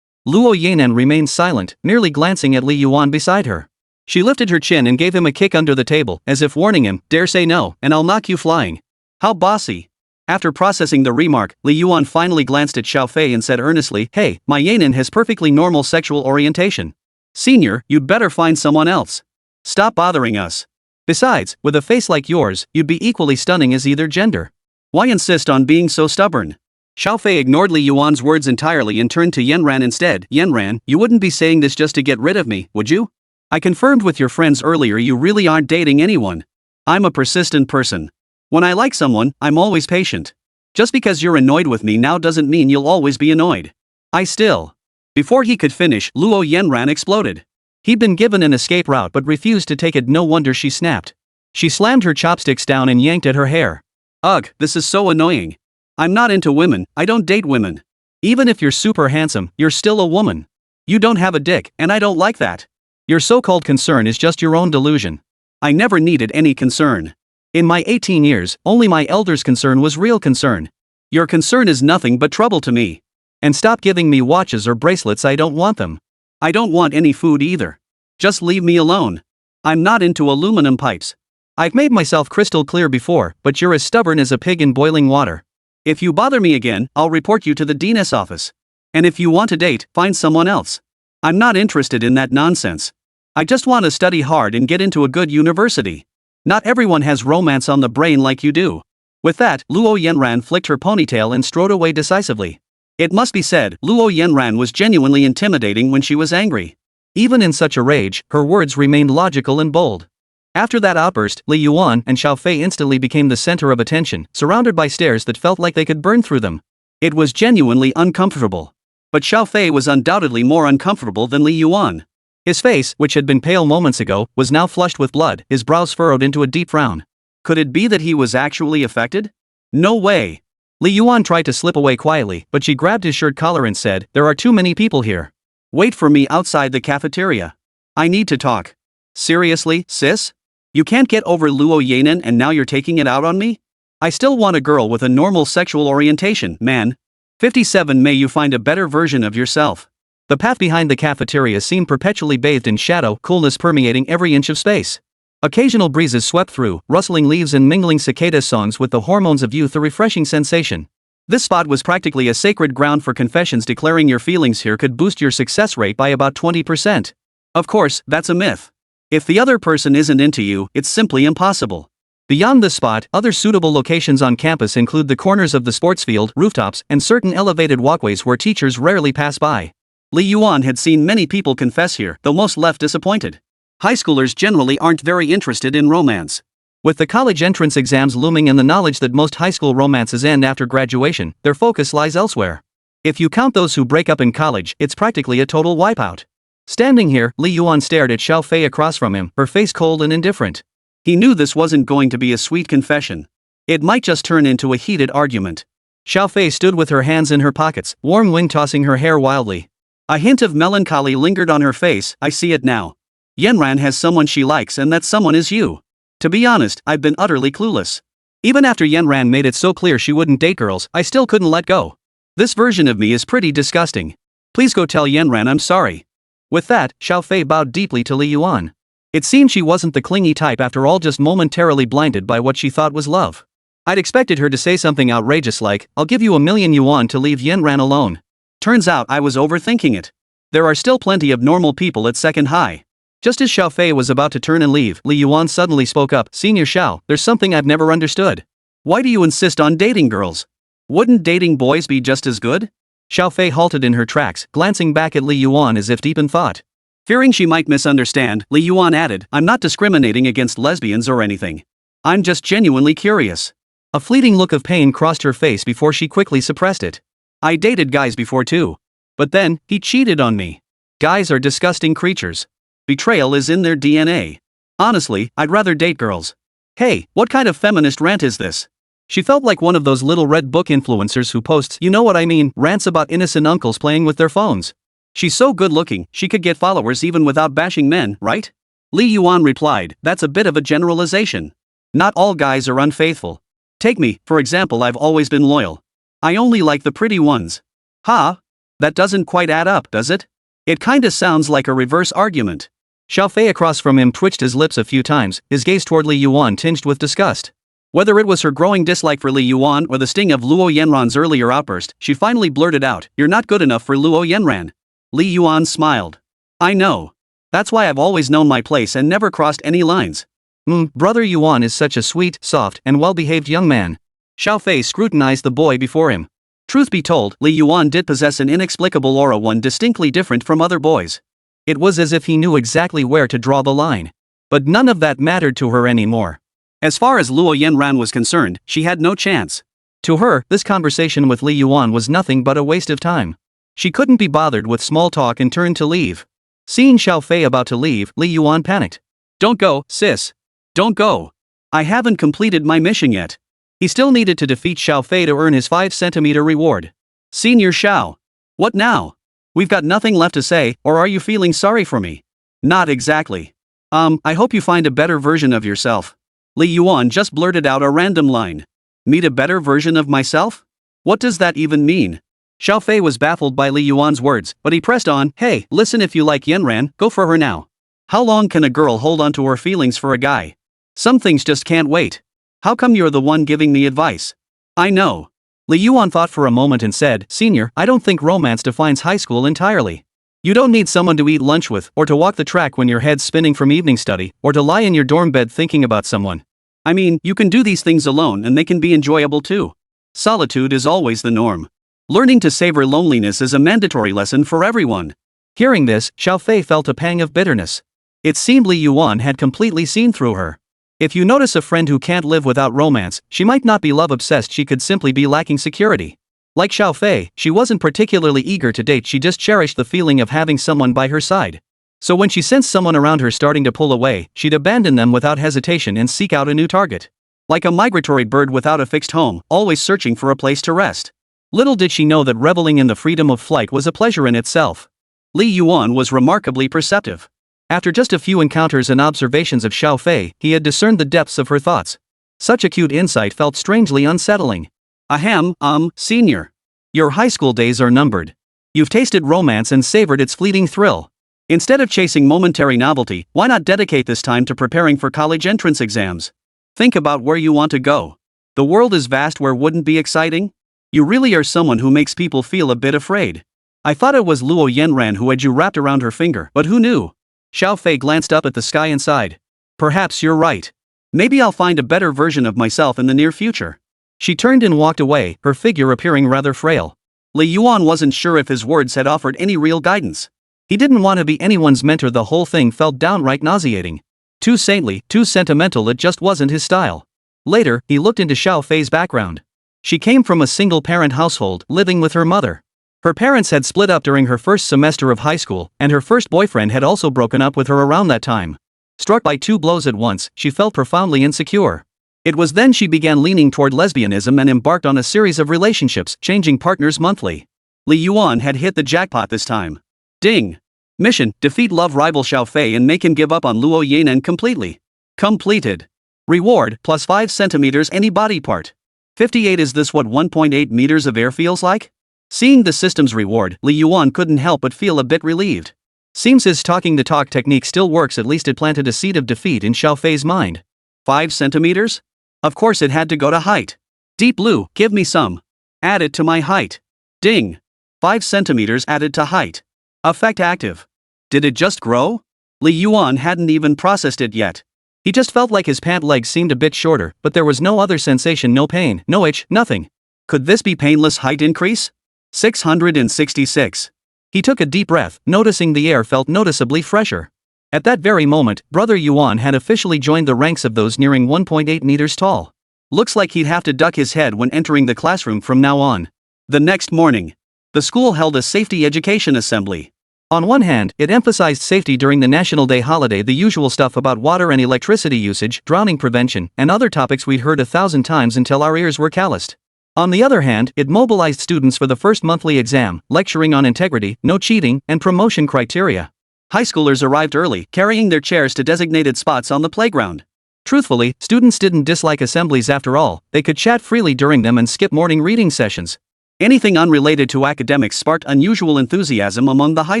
Luo Yanran remained silent, merely glancing at Li Yuan beside her. She lifted her chin and gave him a kick under the table, as if warning him, "Dare say no, and I'll knock you flying." How bossy. After processing the remark, Li Yuan finally glanced at Xiao Fei and said earnestly, "Hey, my Yanran has perfectly normal sexual orientation. Senior, you'd better find someone else. Stop bothering us. Besides, with a face like yours, you'd be equally stunning as either gender. Why insist on being so stubborn?" Xiao Fei ignored Li Yuan's words entirely and turned to Yanran instead. "Yanran, you wouldn't be saying this just to get rid of me, would you? I confirmed with your friends earlier you really aren't dating anyone. I'm a persistent person. When I like someone, I'm always patient. Just because you're annoyed with me now doesn't mean you'll always be annoyed. I still..." Before he could finish, Luo Yanran exploded. He'd been given an escape route but refused to take it. No wonder she snapped. She slammed her chopsticks down and yanked at her hair. Ugh, this is so annoying. I'm not into women, I don't date women. Even if you're super handsome, you're still a woman. You don't have a dick, and I don't like that. Your so-called concern is just your own delusion. I never needed any concern. In my 18 years, only my elder's concern was real concern. Your concern is nothing but trouble to me. And stop giving me watches or bracelets, I don't want them. I don't want any food either. Just leave me alone. I'm not into aluminum pipes. I've made myself crystal clear before, but you're as stubborn as a pig in boiling water. If you bother me again, I'll report you to the dean's office. And if you want to date, find someone else. I'm not interested in that nonsense. I just want to study hard and get into a good university. Not everyone has romance on the brain like you do. With that, Luo Yanran flicked her ponytail and strode away decisively. It must be said, Luo Yanran was genuinely intimidating when she was angry. Even in such a rage, her words remained logical and bold. After that outburst, Li Yuan and Xiao Fei instantly became the center of attention, surrounded by stares that felt like they could burn through them. It was genuinely uncomfortable. But Xiao Fei was undoubtedly more uncomfortable than Li Yuan. His face, which had been pale moments ago, was now flushed with blood, his brows furrowed into a deep frown. Could it be that he was actually affected? No way. Li Yuan tried to slip away quietly, but she grabbed his shirt collar and said, "There are too many people here. Wait for me outside the cafeteria. I need to talk." Seriously, sis? You can't get over Luo Yanan and now you're taking it out on me? I still want a girl with a normal sexual orientation, man. 57 May you find a better version of yourself. The path behind the cafeteria seemed perpetually bathed in shadow, coolness permeating every inch of space. Occasional breezes swept through, rustling leaves and mingling cicada songs with the hormones of youth, a refreshing sensation. This spot was practically a sacred ground for confessions. Declaring your feelings here could boost your success rate by about 20%. Of course, that's a myth. If the other person isn't into you, it's simply impossible. Beyond this spot, other suitable locations on campus include the corners of the sports field, rooftops, and certain elevated walkways where teachers rarely pass by. Li Yuan had seen many people confess here, though most left disappointed. High schoolers generally aren't very interested in romance. With the college entrance exams looming and the knowledge that most high school romances end after graduation, their focus lies elsewhere. If you count those who break up in college, it's practically a total wipeout. Standing here, Li Yuan stared at Xiao Fei across from him, her face cold and indifferent. He knew this wasn't going to be a sweet confession. It might just turn into a heated argument. Xiao Fei stood with her hands in her pockets, warm wind tossing her hair wildly. A hint of melancholy lingered on her face. I see it now. Yanran has someone she likes, and that someone is you. To be honest, I've been utterly clueless. Even after Yanran made it so clear she wouldn't date girls, I still couldn't let go. This version of me is pretty disgusting. Please go tell Yanran I'm sorry. With that, Xiao Fei bowed deeply to Li Yuan. It seemed she wasn't the clingy type after all, just momentarily blinded by what she thought was love. I'd expected her to say something outrageous like, "I'll give you 1,000,000 yuan to leave Yanran alone." Turns out I was overthinking it. There are still plenty of normal people at Second High. Just as Xiao Fei was about to turn and leave, Li Yuan suddenly spoke up. "Senior Xiao, there's something I've never understood. Why do you insist on dating girls? Wouldn't dating boys be just as good?" Xiao Fei halted in her tracks, glancing back at Li Yuan as if deep in thought. Fearing she might misunderstand, Li Yuan added, "I'm not discriminating against lesbians or anything. I'm just genuinely curious." A fleeting look of pain crossed her face before she quickly suppressed it. "I dated guys before too. But then, he cheated on me. Guys are disgusting creatures. Betrayal is in their DNA. Honestly, I'd rather date girls." Hey, what kind of feminist rant is this? She felt like one of those little red book influencers who posts, you know what I mean, rants about innocent uncles playing with their phones. She's so good looking, she could get followers even without bashing men, right? Li Yuan replied, "That's a bit of a generalization. Not all guys are unfaithful. Take me, for example, I've always been loyal. I only like the pretty ones." Huh? That doesn't quite add up, does it? It kinda sounds like a reverse argument. Xiao Fei across from him twitched his lips a few times, his gaze toward Li Yuan tinged with disgust. Whether it was her growing dislike for Li Yuan or the sting of Luo Yanran's earlier outburst, she finally blurted out, "You're not good enough for Luo Yanran." Li Yuan smiled. "I know. That's why I've always known my place and never crossed any lines." Brother Yuan is such a sweet, soft, and well-behaved young man." Xiao Fei scrutinized the boy before him. Truth be told, Li Yuan did possess an inexplicable aura, one distinctly different from other boys. It was as if he knew exactly where to draw the line. But none of that mattered to her anymore. As far as Luo Yanran was concerned, she had no chance. To her, this conversation with Li Yuan was nothing but a waste of time. She couldn't be bothered with small talk and turned to leave. Seeing Xiao Fei about to leave, Li Yuan panicked. "Don't go, sis. Don't go. I haven't completed my mission yet. He still needed to defeat Xiao Fei to earn his 5-centimeter reward. Senior Xiao. What now? We've got nothing left to say, or are you feeling sorry for me? Not exactly. I hope you find a better version of yourself. Li Yuan just blurted out a random line. Meet a better version of myself? What does that even mean? Xiao Fei was baffled by Li Yuan's words, but he pressed on. Hey, listen, if you like Yanran, go for her now. How long can a girl hold on to her feelings for a guy? Some things just can't wait. How come you're the one giving me advice? I know. Li Yuan thought for a moment and said, Senior, I don't think romance defines high school entirely. You don't need someone to eat lunch with, or to walk the track when your head's spinning from evening study, or to lie in your dorm bed thinking about someone. I mean, you can do these things alone and they can be enjoyable too. Solitude is always the norm. Learning to savor loneliness is a mandatory lesson for everyone. Hearing this, Xiao Fei felt a pang of bitterness. It seemed Li Yuan had completely seen through her. If you notice a friend who can't live without romance, she might not be love-obsessed, she could simply be lacking security. Like Xiao Fei, she wasn't particularly eager to date, she just cherished the feeling of having someone by her side. So when she sensed someone around her starting to pull away, she'd abandon them without hesitation and seek out a new target. Like a migratory bird without a fixed home, always searching for a place to rest. Little did she know that reveling in the freedom of flight was a pleasure in itself. Li Yuan was remarkably perceptive. After just a few encounters and observations of Xiao Fei, he had discerned the depths of her thoughts. Such acute insight felt strangely unsettling. Ahem, senior. Your high school days are numbered. You've tasted romance and savored its fleeting thrill. Instead of chasing momentary novelty, why not dedicate this time to preparing for college entrance exams? Think about where you want to go. The world is vast, where wouldn't be exciting? You really are someone who makes people feel a bit afraid. I thought it was Luo Yanran who had you wrapped around her finger, but who knew? Xiao Fei glanced up at the sky and sighed. Perhaps you're right. Maybe I'll find a better version of myself in the near future. She turned and walked away, her figure appearing rather frail. Li Yuan wasn't sure if his words had offered any real guidance. He didn't want to be anyone's mentor, the whole thing felt downright nauseating. Too saintly, too sentimental, it just wasn't his style. Later, he looked into Xiao Fei's background. She came from a single-parent household, living with her mother. Her parents had split up during her first semester of high school, and her first boyfriend had also broken up with her around that time. Struck by two blows at once, she felt profoundly insecure. It was then she began leaning toward lesbianism and embarked on a series of relationships, changing partners monthly. Li Yuan had hit the jackpot this time. Ding! Mission: defeat love rival Xiao Fei and make him give up on Luo Yanran completely. Completed. Reward: plus 5 centimeters any body part. 58. Is this what 1.8 meters of air feels like? Seeing the system's reward, Li Yuan couldn't help but feel a bit relieved. Seems his talking the talk technique still works. At least it planted a seed of defeat in Xiao Fei's mind. 5 centimeters? Of course it had to go to height. Deep Blue, give me some. Add it to my height. Ding. 5 centimeters added to height. Effect active. Did it just grow? Li Yuan hadn't even processed it yet. He just felt like his pant legs seemed a bit shorter, but there was no other sensation, no pain, no itch, nothing. Could this be painless height increase? 666. He took a deep breath, noticing the air felt noticeably fresher. At that very moment, Brother Yuan had officially joined the ranks of those nearing 1.8 meters tall. Looks like he'd have to duck his head when entering the classroom from now on. The next morning, the school held a safety education assembly. On one hand, it emphasized safety during the National Day holiday, the usual stuff about water and electricity usage, drowning prevention, and other topics we'd heard 1,000 times until our ears were calloused. On the other hand, it mobilized students for the first monthly exam, lecturing on integrity, no cheating, and promotion criteria. High schoolers arrived early, carrying their chairs to designated spots on the playground. Truthfully, students didn't dislike assemblies after all. They could chat freely during them and skip morning reading sessions. Anything unrelated to academics sparked unusual enthusiasm among the high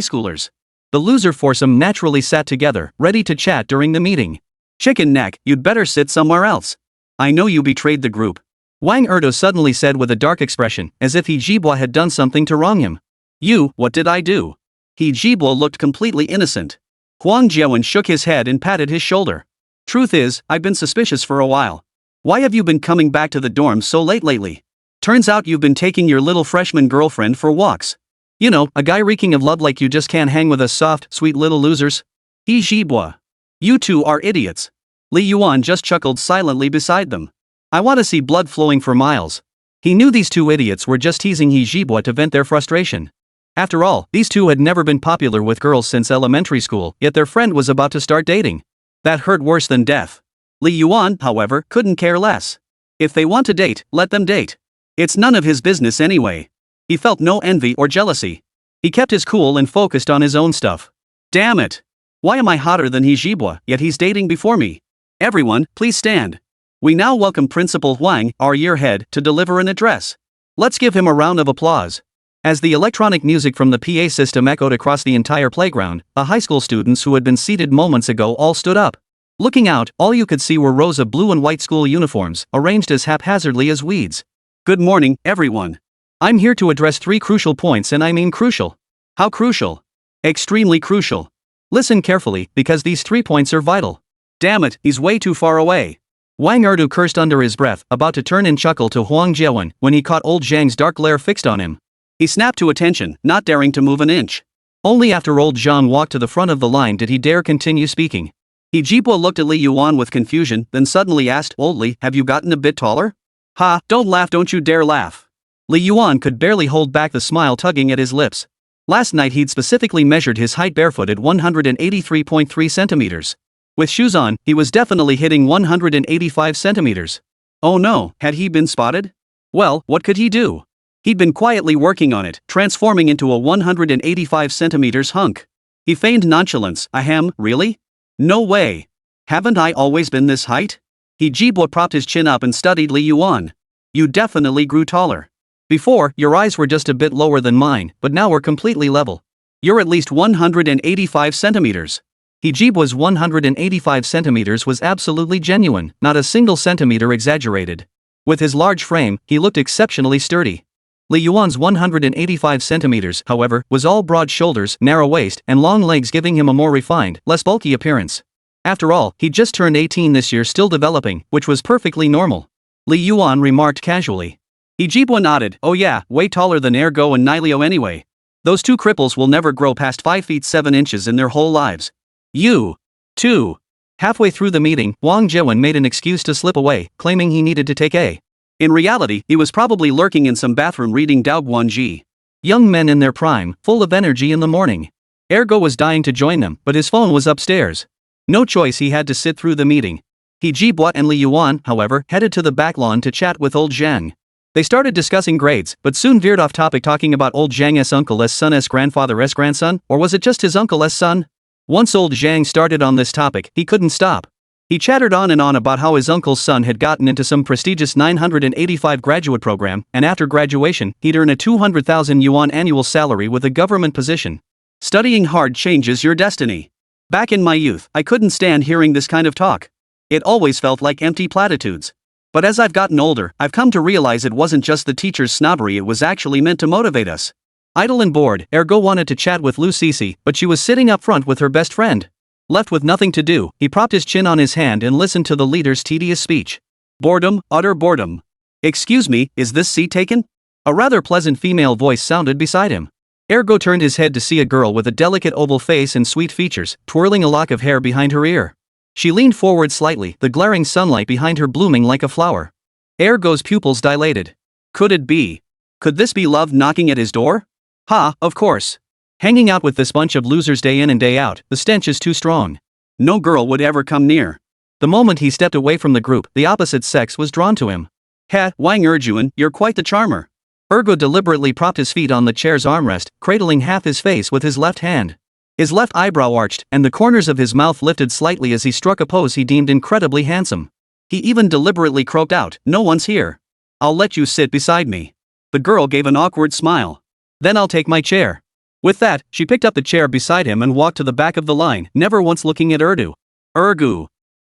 schoolers. The loser foursome naturally sat together, ready to chat during the meeting. Chicken neck, you'd better sit somewhere else. I know you betrayed the group. Wang Erdo suddenly said with a dark expression, as if He Jibua had done something to wrong him. You, what did I do? He Jibua looked completely innocent. Huang Jiawen shook his head and patted his shoulder. Truth is, I've been suspicious for a while. Why have you been coming back to the dorm so late lately? Turns out you've been taking your little freshman girlfriend for walks. You know, a guy reeking of love like you just can't hang with us soft, sweet little losers. He Jibua. You two are idiots. Li Yuan just chuckled silently beside them. I want to see blood flowing for miles. He knew these two idiots were just teasing He Jibua to vent their frustration. After all, these two had never been popular with girls since elementary school, yet their friend was about to start dating. That hurt worse than death. Li Yuan, however, couldn't care less. If they want to date, let them date. It's none of his business anyway. He felt no envy or jealousy. He kept his cool and focused on his own stuff. Damn it! Why am I hotter than He Zhiyi, yet he's dating before me? Everyone, please stand. We now welcome Principal Huang, our year head, to deliver an address. Let's give him a round of applause. As the electronic music from the PA system echoed across the entire playground, the high school students who had been seated moments ago all stood up. Looking out, all you could see were rows of blue and white school uniforms, arranged as haphazardly as weeds. Good morning, everyone. I'm here to address 3 crucial points, and I mean crucial. How crucial? Extremely crucial. Listen carefully, because these 3 points are vital. Damn it, he's way too far away. Wang Zhiyi cursed under his breath, about to turn and chuckle to Huang Zhiyi when he caught old Zhang's dark glare fixed on him. He snapped to attention, not daring to move an inch. Only after old Zhang walked to the front of the line did he dare continue speaking. He Zhiyi looked at Li Yuan with confusion, then suddenly asked, "Old Li, have you gotten a bit taller?" "Ha, don't laugh, don't you dare laugh." Li Yuan could barely hold back the smile tugging at his lips. Last night he'd specifically measured his height barefoot at 183.3 centimeters. With shoes on, he was definitely hitting 185 centimeters. Oh no, had he been spotted? Well, what could he do? He'd been quietly working on it, transforming into a 185 centimeters hunk. He feigned nonchalance. Ahem, really? No way. Haven't I always been this height? He Zhiyi propped his chin up and studied Li Yuan. You definitely grew taller. Before, your eyes were just a bit lower than mine, but now we're completely level. You're at least 185 centimeters. He Zhiyi's 185 centimeters was absolutely genuine, not a single centimeter exaggerated. With his large frame, he looked exceptionally sturdy. Li Yuan's 185 centimeters, however, was all broad shoulders, narrow waist, and long legs, giving him a more refined, less bulky appearance. After all, he'd just turned 18 this year, still developing, which was perfectly normal. Li Yuan remarked casually. He Zhiyi nodded. Oh yeah, way taller than Ergo and Nilio anyway. Those 2 cripples will never grow past 5 feet 7 inches in their whole lives. You, too. Halfway through the meeting, Wang Zhiyi made an excuse to slip away, claiming he needed to take a. In reality, he was probably lurking in some bathroom reading Dao Guanji. Young men in their prime, full of energy in the morning. Ergo was dying to join them, but his phone was upstairs. No choice, he had to sit through the meeting. He Zhiyi and Li Yuan, however, headed to the back lawn to chat with old Zhang. They started discussing grades, but soon veered off topic, talking about old Zhang's uncle's son's grandfather's grandson, or was it just his uncle's son? Once old Zhang started on this topic, he couldn't stop. He chattered on and on about how his uncle's son had gotten into some prestigious 985 graduate program, and after graduation, he'd earn a 200,000 yuan annual salary with a government position. Studying hard changes your destiny. Back in my youth, I couldn't stand hearing this kind of talk. It always felt like empty platitudes. But as I've gotten older, I've come to realize it wasn't just the teacher's snobbery, it was actually meant to motivate us. Idle and bored, Ergo wanted to chat with Lu Sisi, but she was sitting up front with her best friend. Left with nothing to do, he propped his chin on his hand and listened to the leader's tedious speech. Boredom, utter boredom. Excuse me, is this seat taken? A rather pleasant female voice sounded beside him. Ergo turned his head to see a girl with a delicate oval face and sweet features, twirling a lock of hair behind her ear. She leaned forward slightly, the glaring sunlight behind her blooming like a flower. Ergo's pupils dilated. Could it be? Could this be love knocking at his door? Ha, of course. Hanging out with this bunch of losers day in and day out, the stench is too strong. No girl would ever come near. The moment he stepped away from the group, the opposite sex was drawn to him. Heh, Wang Zhiyi, you're quite the charmer. Ergo deliberately propped his feet on the chair's armrest, cradling half his face with his left hand. His left eyebrow arched, and the corners of his mouth lifted slightly as he struck a pose he deemed incredibly handsome. He even deliberately croaked out, "No one's here. I'll let you sit beside me." The girl gave an awkward smile. "Then I'll take my chair." With that, she picked up the chair beside him and walked to the back of the line, never once looking at Ergo.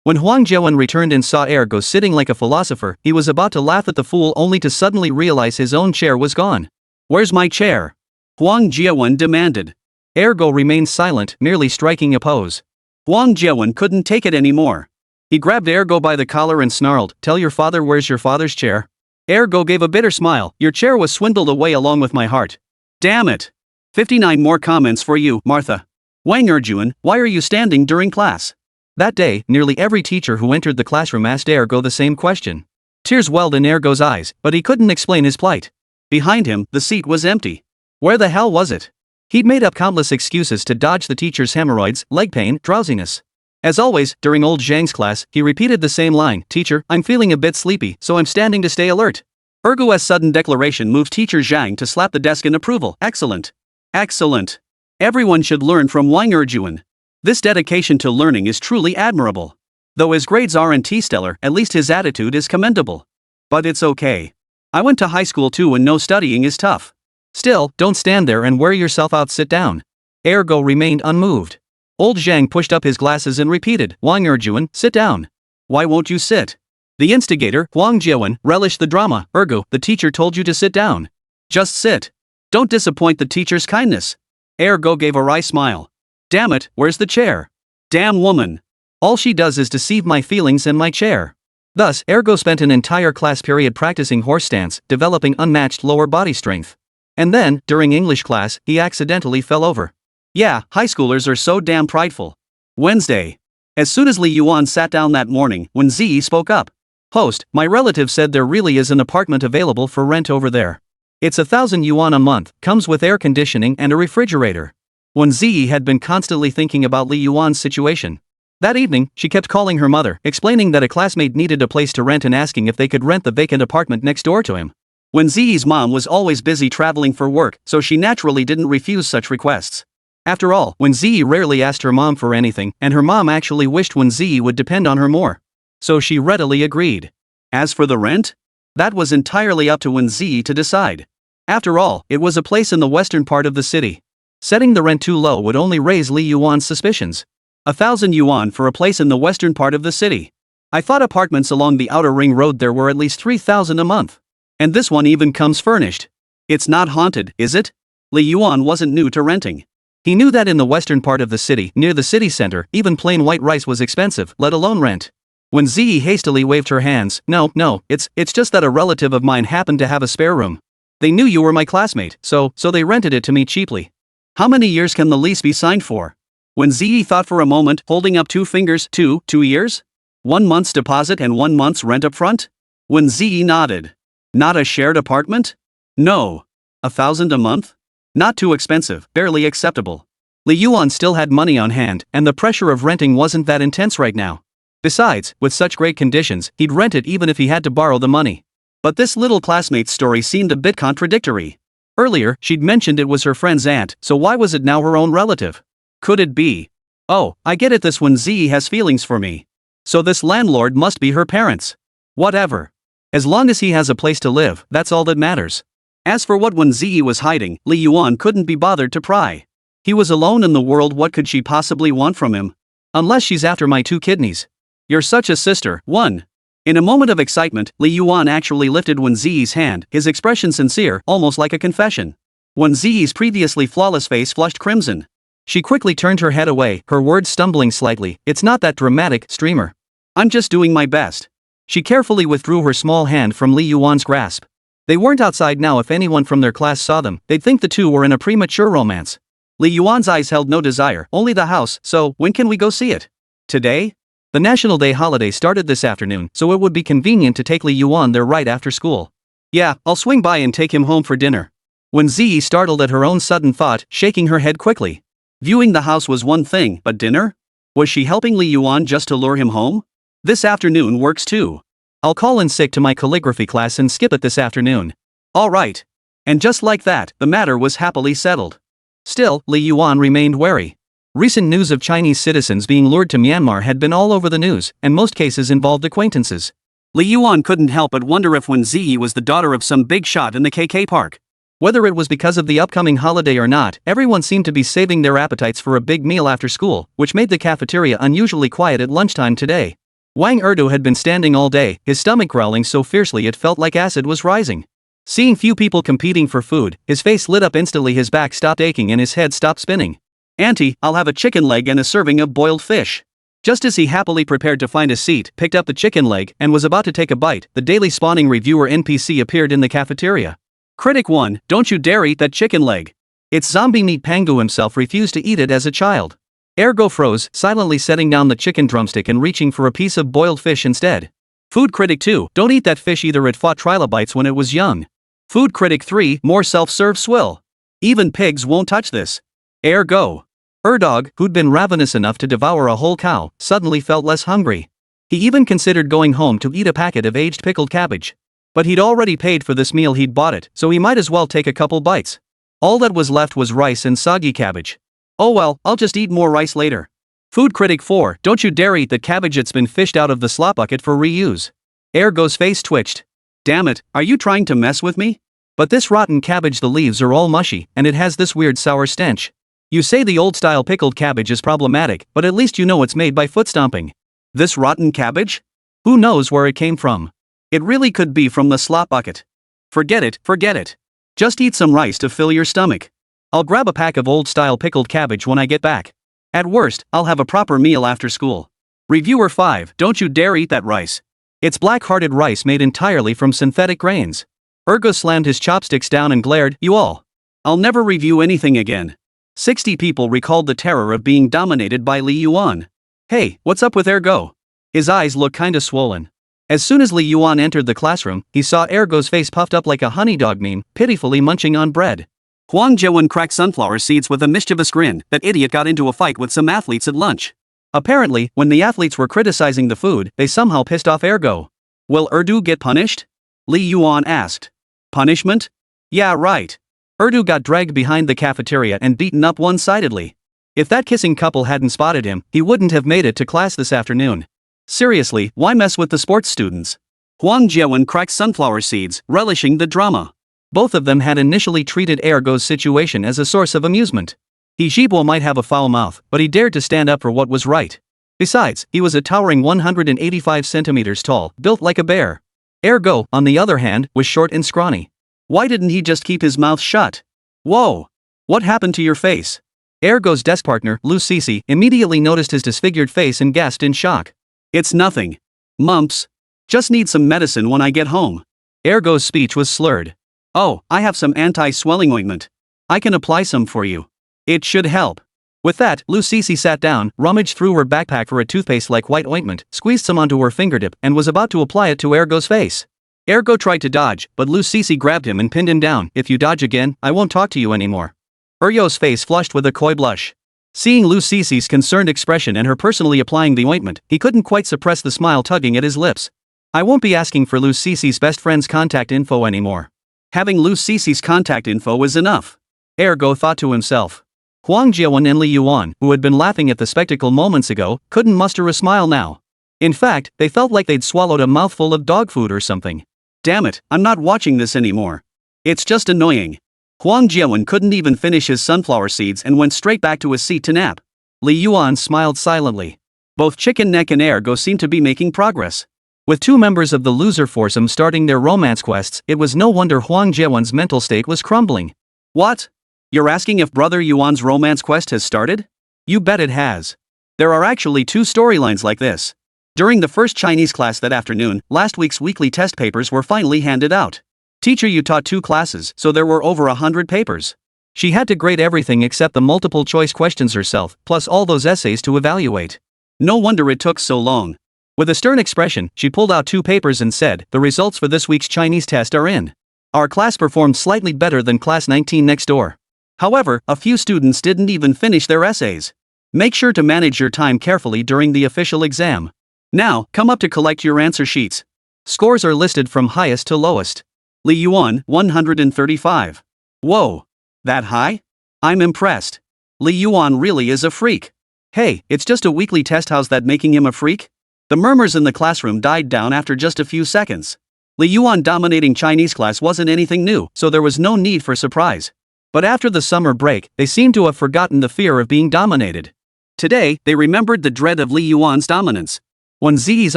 When Huang Zhiyi returned and saw Ergo sitting like a philosopher, he was about to laugh at the fool only to suddenly realize his own chair was gone. "Where's my chair?" Huang Zhiyi demanded. Ergo remained silent, merely striking a pose. Huang Zhiyi couldn't take it anymore. He grabbed Ergo by the collar and snarled, "Tell your father where's your father's chair." Ergo gave a bitter smile. "Your chair was swindled away along with my heart." Damn it. 59 more comments for you, Martha. Wang Zhiyi, why are you standing during class? That day, nearly every teacher who entered the classroom asked Ergo the same question. Tears welled in Ergo's eyes, but he couldn't explain his plight. Behind him, the seat was empty. Where the hell was it? He'd made up countless excuses to dodge the teacher's hemorrhoids, leg pain, drowsiness. As always, during old Zhang's class, he repeated the same line, "Teacher, I'm feeling a bit sleepy, so I'm standing to stay alert." Ergu's sudden declaration moved teacher Zhang to slap the desk in approval. Excellent. Excellent. Everyone should learn from Wēn Zhiyi. This dedication to learning is truly admirable. Though his grades aren't stellar, at least his attitude is commendable. But it's okay. I went to high school too and know studying is tough. Still, don't stand there and wear yourself out, sit down. Ergo remained unmoved. Old Zhang pushed up his glasses and repeated, "Wēn Zhiyi, sit down." "Why won't you sit?" The instigator, Wang Jiawen, relished the drama. "Ergo, the teacher told you to sit down. Just sit. Don't disappoint the teacher's kindness." Ergo gave a wry smile. "Damn it, where's the chair? Damn woman. All she does is deceive my feelings and my chair." Thus, Ergo spent an entire class period practicing horse stance, developing unmatched lower body strength. And then, during English class, he accidentally fell over. Yeah, high schoolers are so damn prideful. Wednesday. As soon as Li Yuan sat down that morning, Wēn Zhiyi spoke up. "Host, my relative said there really is an apartment available for rent over there. It's 1,000 yuan a month, comes with air conditioning and a refrigerator." Wēn Zhiyi had been constantly thinking about Li Yuan's situation. That evening, she kept calling her mother, explaining that a classmate needed a place to rent and asking if they could rent the vacant apartment next door to him. Wēn Zhiyi's mom was always busy traveling for work, so she naturally didn't refuse such requests. After all, Wēn Zhiyi rarely asked her mom for anything, and her mom actually wished Wēn Zhiyi would depend on her more. So she readily agreed. As for the rent? That was entirely up to Wēn Zhiyi to decide. After all, it was a place in the western part of the city. Setting the rent too low would only raise Li Yuan's suspicions. 1,000 yuan for a place in the western part of the city. I thought apartments along the outer ring road there were at least 3,000 a month. And this one even comes furnished. It's not haunted, is it? Li Yuan wasn't new to renting. He knew that in the western part of the city, near the city center, even plain white rice was expensive, let alone rent. Wēn Zhiyi hastily waved her hands. No, it's just that a relative of mine happened to have a spare room. They knew you were my classmate, so they rented it to me cheaply. How many years can the lease be signed for?" Wēn Zhiyi thought for a moment, holding up two fingers. Two years? 1 month's deposit and 1 month's rent up front? Wēn Zhiyi nodded. Not a shared apartment? No. 1,000 a month? Not too expensive, barely acceptable. Li Yuan still had money on hand, and the pressure of renting wasn't that intense right now. Besides, with such great conditions, he'd rent it even if he had to borrow the money. But this little classmate's story seemed a bit contradictory. Earlier, she'd mentioned it was her friend's aunt, so why was it now her own relative? Could it be? Oh, I get it, this Wēn Zhiyi has feelings for me. So this landlord must be her parents. Whatever. As long as he has a place to live, that's all that matters. As for what Wēn Zhiyi was hiding, Li Yuan couldn't be bothered to pry. He was alone in the world, what could she possibly want from him? Unless she's after my 2 kidneys. You're such a sister, one. In a moment of excitement, Li Yuan actually lifted Wēn Zhiyi's hand, his expression sincere, almost like a confession. Wēn Zhiyi's previously flawless face flushed crimson. She quickly turned her head away, her words stumbling slightly. "It's not that dramatic, streamer. I'm just doing my best." She carefully withdrew her small hand from Li Yuan's grasp. They weren't outside now. If anyone from their class saw them, they'd think the two were in a premature romance. Li Yuan's eyes held no desire, only the house. "So, when can we go see it? Today?" The National Day holiday started this afternoon, so it would be convenient to take Li Yuan there right after school. "Yeah, I'll swing by and take him home for dinner." Wēn Zhiyi startled at her own sudden thought, shaking her head quickly. Viewing the house was one thing, but dinner? Was she helping Li Yuan just to lure him home? "This afternoon works too. I'll call in sick to my calligraphy class and skip it this afternoon." "All right." And just like that, the matter was happily settled. Still, Li Yuan remained wary. Recent news of Chinese citizens being lured to Myanmar had been all over the news, and most cases involved acquaintances. Li Yuan couldn't help but wonder if Wēn Zhiyi was the daughter of some big shot in the KK park. Whether it was because of the upcoming holiday or not, everyone seemed to be saving their appetites for a big meal after school, which made the cafeteria unusually quiet at lunchtime today. Wang Zhiyi had been standing all day, his stomach growling so fiercely it felt like acid was rising. Seeing few people competing for food, his face lit up instantly, his back stopped aching and his head stopped spinning. "Auntie, I'll have a chicken leg and a serving of boiled fish." Just as he happily prepared to find a seat, picked up the chicken leg, and was about to take a bite, the Daily Spawning Reviewer NPC appeared in the cafeteria. "Critic 1, don't you dare eat that chicken leg. It's zombie meat." Pangu himself refused to eat it as a child. Ergo froze, silently setting down the chicken drumstick and reaching for a piece of boiled fish instead. Food Critic 2, don't eat that fish either, it fought trilobites when it was young. Food Critic 3, more self-serve swill. Even pigs won't touch this. Ergo. Dog, who'd been ravenous enough to devour a whole cow, suddenly felt less hungry. He even considered going home to eat a packet of aged pickled cabbage. But he'd already paid for this meal, he'd bought it, so he might as well take a couple bites. All that was left was rice and soggy cabbage. Oh well, I'll just eat more rice later. Food Critic 4, don't you dare eat that cabbage, it's been fished out of the slop bucket for reuse. Ergo's face twitched. Damn it, are you trying to mess with me? But this rotten cabbage, the leaves are all mushy, and it has this weird sour stench. You say the old-style pickled cabbage is problematic, but at least you know it's made by foot stomping. This rotten cabbage? Who knows where it came from? It really could be from the slop bucket. Forget it. Just eat some rice to fill your stomach. I'll grab a pack of old-style pickled cabbage when I get back. At worst, I'll have a proper meal after school. Reviewer 5, don't you dare eat that rice. It's black-hearted rice made entirely from synthetic grains. Ergo slammed his chopsticks down and glared, you all. I'll never review anything again. 60 people recalled the terror of being dominated by Li Yuan. Hey, what's up with Ergo? His eyes look kinda swollen. As soon as Li Yuan entered the classroom, he saw Ergo's face puffed up like a honey dog meme, pitifully munching on bread. Wēn Zhiyi cracked sunflower seeds with a mischievous grin. That idiot got into a fight with some athletes at lunch. Apparently, when the athletes were criticizing the food, they somehow pissed off Ergo. Will Erdo get punished? Li Yuan asked. Punishment? Yeah, right. Erdo got dragged behind the cafeteria and beaten up one-sidedly. If that kissing couple hadn't spotted him, he wouldn't have made it to class this afternoon. Seriously, why mess with the sports students? Wēn Zhiyi cracked sunflower seeds, relishing the drama. Both of them had initially treated Ergo's situation as a source of amusement. Jibo might have a foul mouth, but he dared to stand up for what was right. Besides, he was a towering 185 centimeters tall, built like a bear. Ergo, on the other hand, was short and scrawny. Why didn't he just keep his mouth shut? Whoa! What happened to your face? Ergo's desk partner, Li Yuan, immediately noticed his disfigured face and gasped in shock. It's nothing. Mumps. Just need some medicine when I get home. Ergo's speech was slurred. Oh, I have some anti-swelling ointment. I can apply some for you. It should help. With that, Li Yuan sat down, rummaged through her backpack for a toothpaste-like white ointment, squeezed some onto her fingertip, and was about to apply it to Ergo's face. Ergo tried to dodge, but Li Yuan grabbed him and pinned him down. If you dodge again, I won't talk to you anymore. Ergo's face flushed with a coy blush. Seeing Li Yuan's concerned expression and her personally applying the ointment, he couldn't quite suppress the smile tugging at his lips. I won't be asking for Li Yuan's best friend's contact info anymore. Having Li Yuan's contact info is enough. Ergo thought to himself. Wēn Zhiyi and Li Yuan, who had been laughing at the spectacle moments ago, couldn't muster a smile now. In fact, they felt like they'd swallowed a mouthful of dog food or something. Damn it, I'm not watching this anymore. It's just annoying. Wēn Zhiyi couldn't even finish his sunflower seeds and went straight back to his seat to nap. Li Yuan smiled silently. Both Chicken Neck and Ergo seemed to be making progress. With two members of the loser foursome starting their romance quests, it was no wonder Wēn Zhiyi's mental state was crumbling. What? You're asking if Brother Yuan's romance quest has started? You bet it has. There are actually two storylines like this. During the first Chinese class that afternoon, last week's weekly test papers were finally handed out. Teacher Yu taught 2 classes, so there were over 100 papers. She had to grade everything except the multiple choice questions herself, plus all those essays to evaluate. No wonder it took so long. With a stern expression, she pulled out 2 papers and said, the results for this week's Chinese test are in. Our class performed slightly better than class 19 next door. However, a few students didn't even finish their essays. Make sure to manage your time carefully during the official exam. Now, come up to collect your answer sheets. Scores are listed from highest to lowest. Li Yuan, 135. Whoa. That high? I'm impressed. Li Yuan really is a freak. Hey, it's just a weekly test, how's that making him a freak? The murmurs in the classroom died down after just a few seconds. Li Yuan dominating Chinese class wasn't anything new, so there was no need for surprise. But after the summer break, they seemed to have forgotten the fear of being dominated. Today, they remembered the dread of Li Yuan's dominance. Wēn Zhiyi's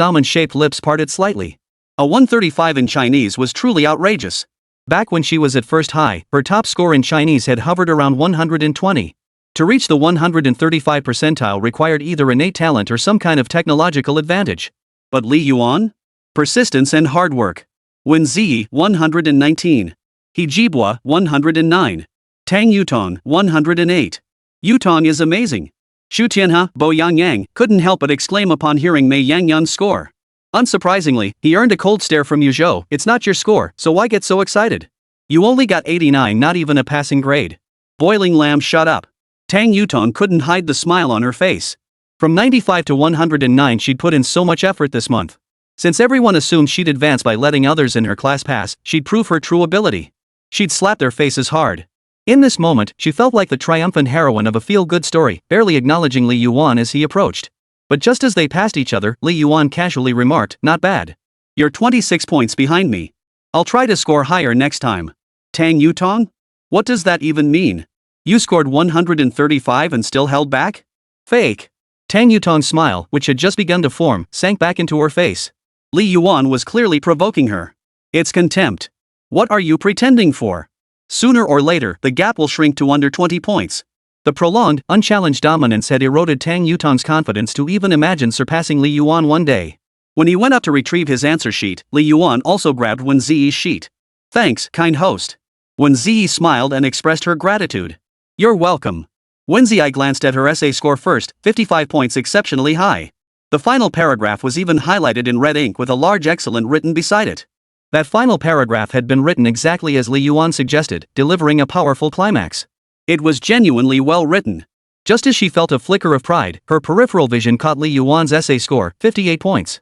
almond-shaped lips parted slightly. A 135 in Chinese was truly outrageous. Back when she was at first high, her top score in Chinese had hovered around 120. To reach the 135 percentile required either innate talent or some kind of technological advantage. But Li Yuan? Persistence and hard work. Wēn Zhiyi, 119. He Jibwa, 109. Tang Yutong, 108. Yutong is amazing. Xu Tianhe, Bo Yangyang, couldn't help but exclaim upon hearing Mei Yangyang's score. Unsurprisingly, he earned a cold stare from Yuzhou. It's not your score, so why get so excited? You only got 89, not even a passing grade. Boiling lamb, shut up. Tang Yutong couldn't hide the smile on her face. From 95 to 109 she'd put in so much effort this month. Since everyone assumed she'd advance by letting others in her class pass, she'd prove her true ability. She'd slap their faces hard. In this moment, she felt like the triumphant heroine of a feel-good story, barely acknowledging Li Yuan as he approached. But just as they passed each other, Li Yuan casually remarked, "Not bad. You're 26 points behind me. I'll try to score higher next time." Tang Yutong? What does that even mean? You scored 135 and still held back? Fake. Tang Yutong's smile, which had just begun to form, sank back into her face. Li Yuan was clearly provoking her. It's contempt. What are you pretending for? Sooner or later, the gap will shrink to under 20 points. The prolonged, unchallenged dominance had eroded Tang Yutong's confidence to even imagine surpassing Li Yuan one day. When he went up to retrieve his answer sheet, Li Yuan also grabbed Wēn Zhiyi's sheet. "Thanks, kind host." Wēn Zhiyi smiled and expressed her gratitude. "You're welcome." Wēn Zhiyi glanced at her essay score first, 55 points, exceptionally high. The final paragraph was even highlighted in red ink with a large excellent written beside it. That final paragraph had been written exactly as Li Yuan suggested, delivering a powerful climax. It was genuinely well written. Just as she felt a flicker of pride, her peripheral vision caught Li Yuan's essay score, 58 points.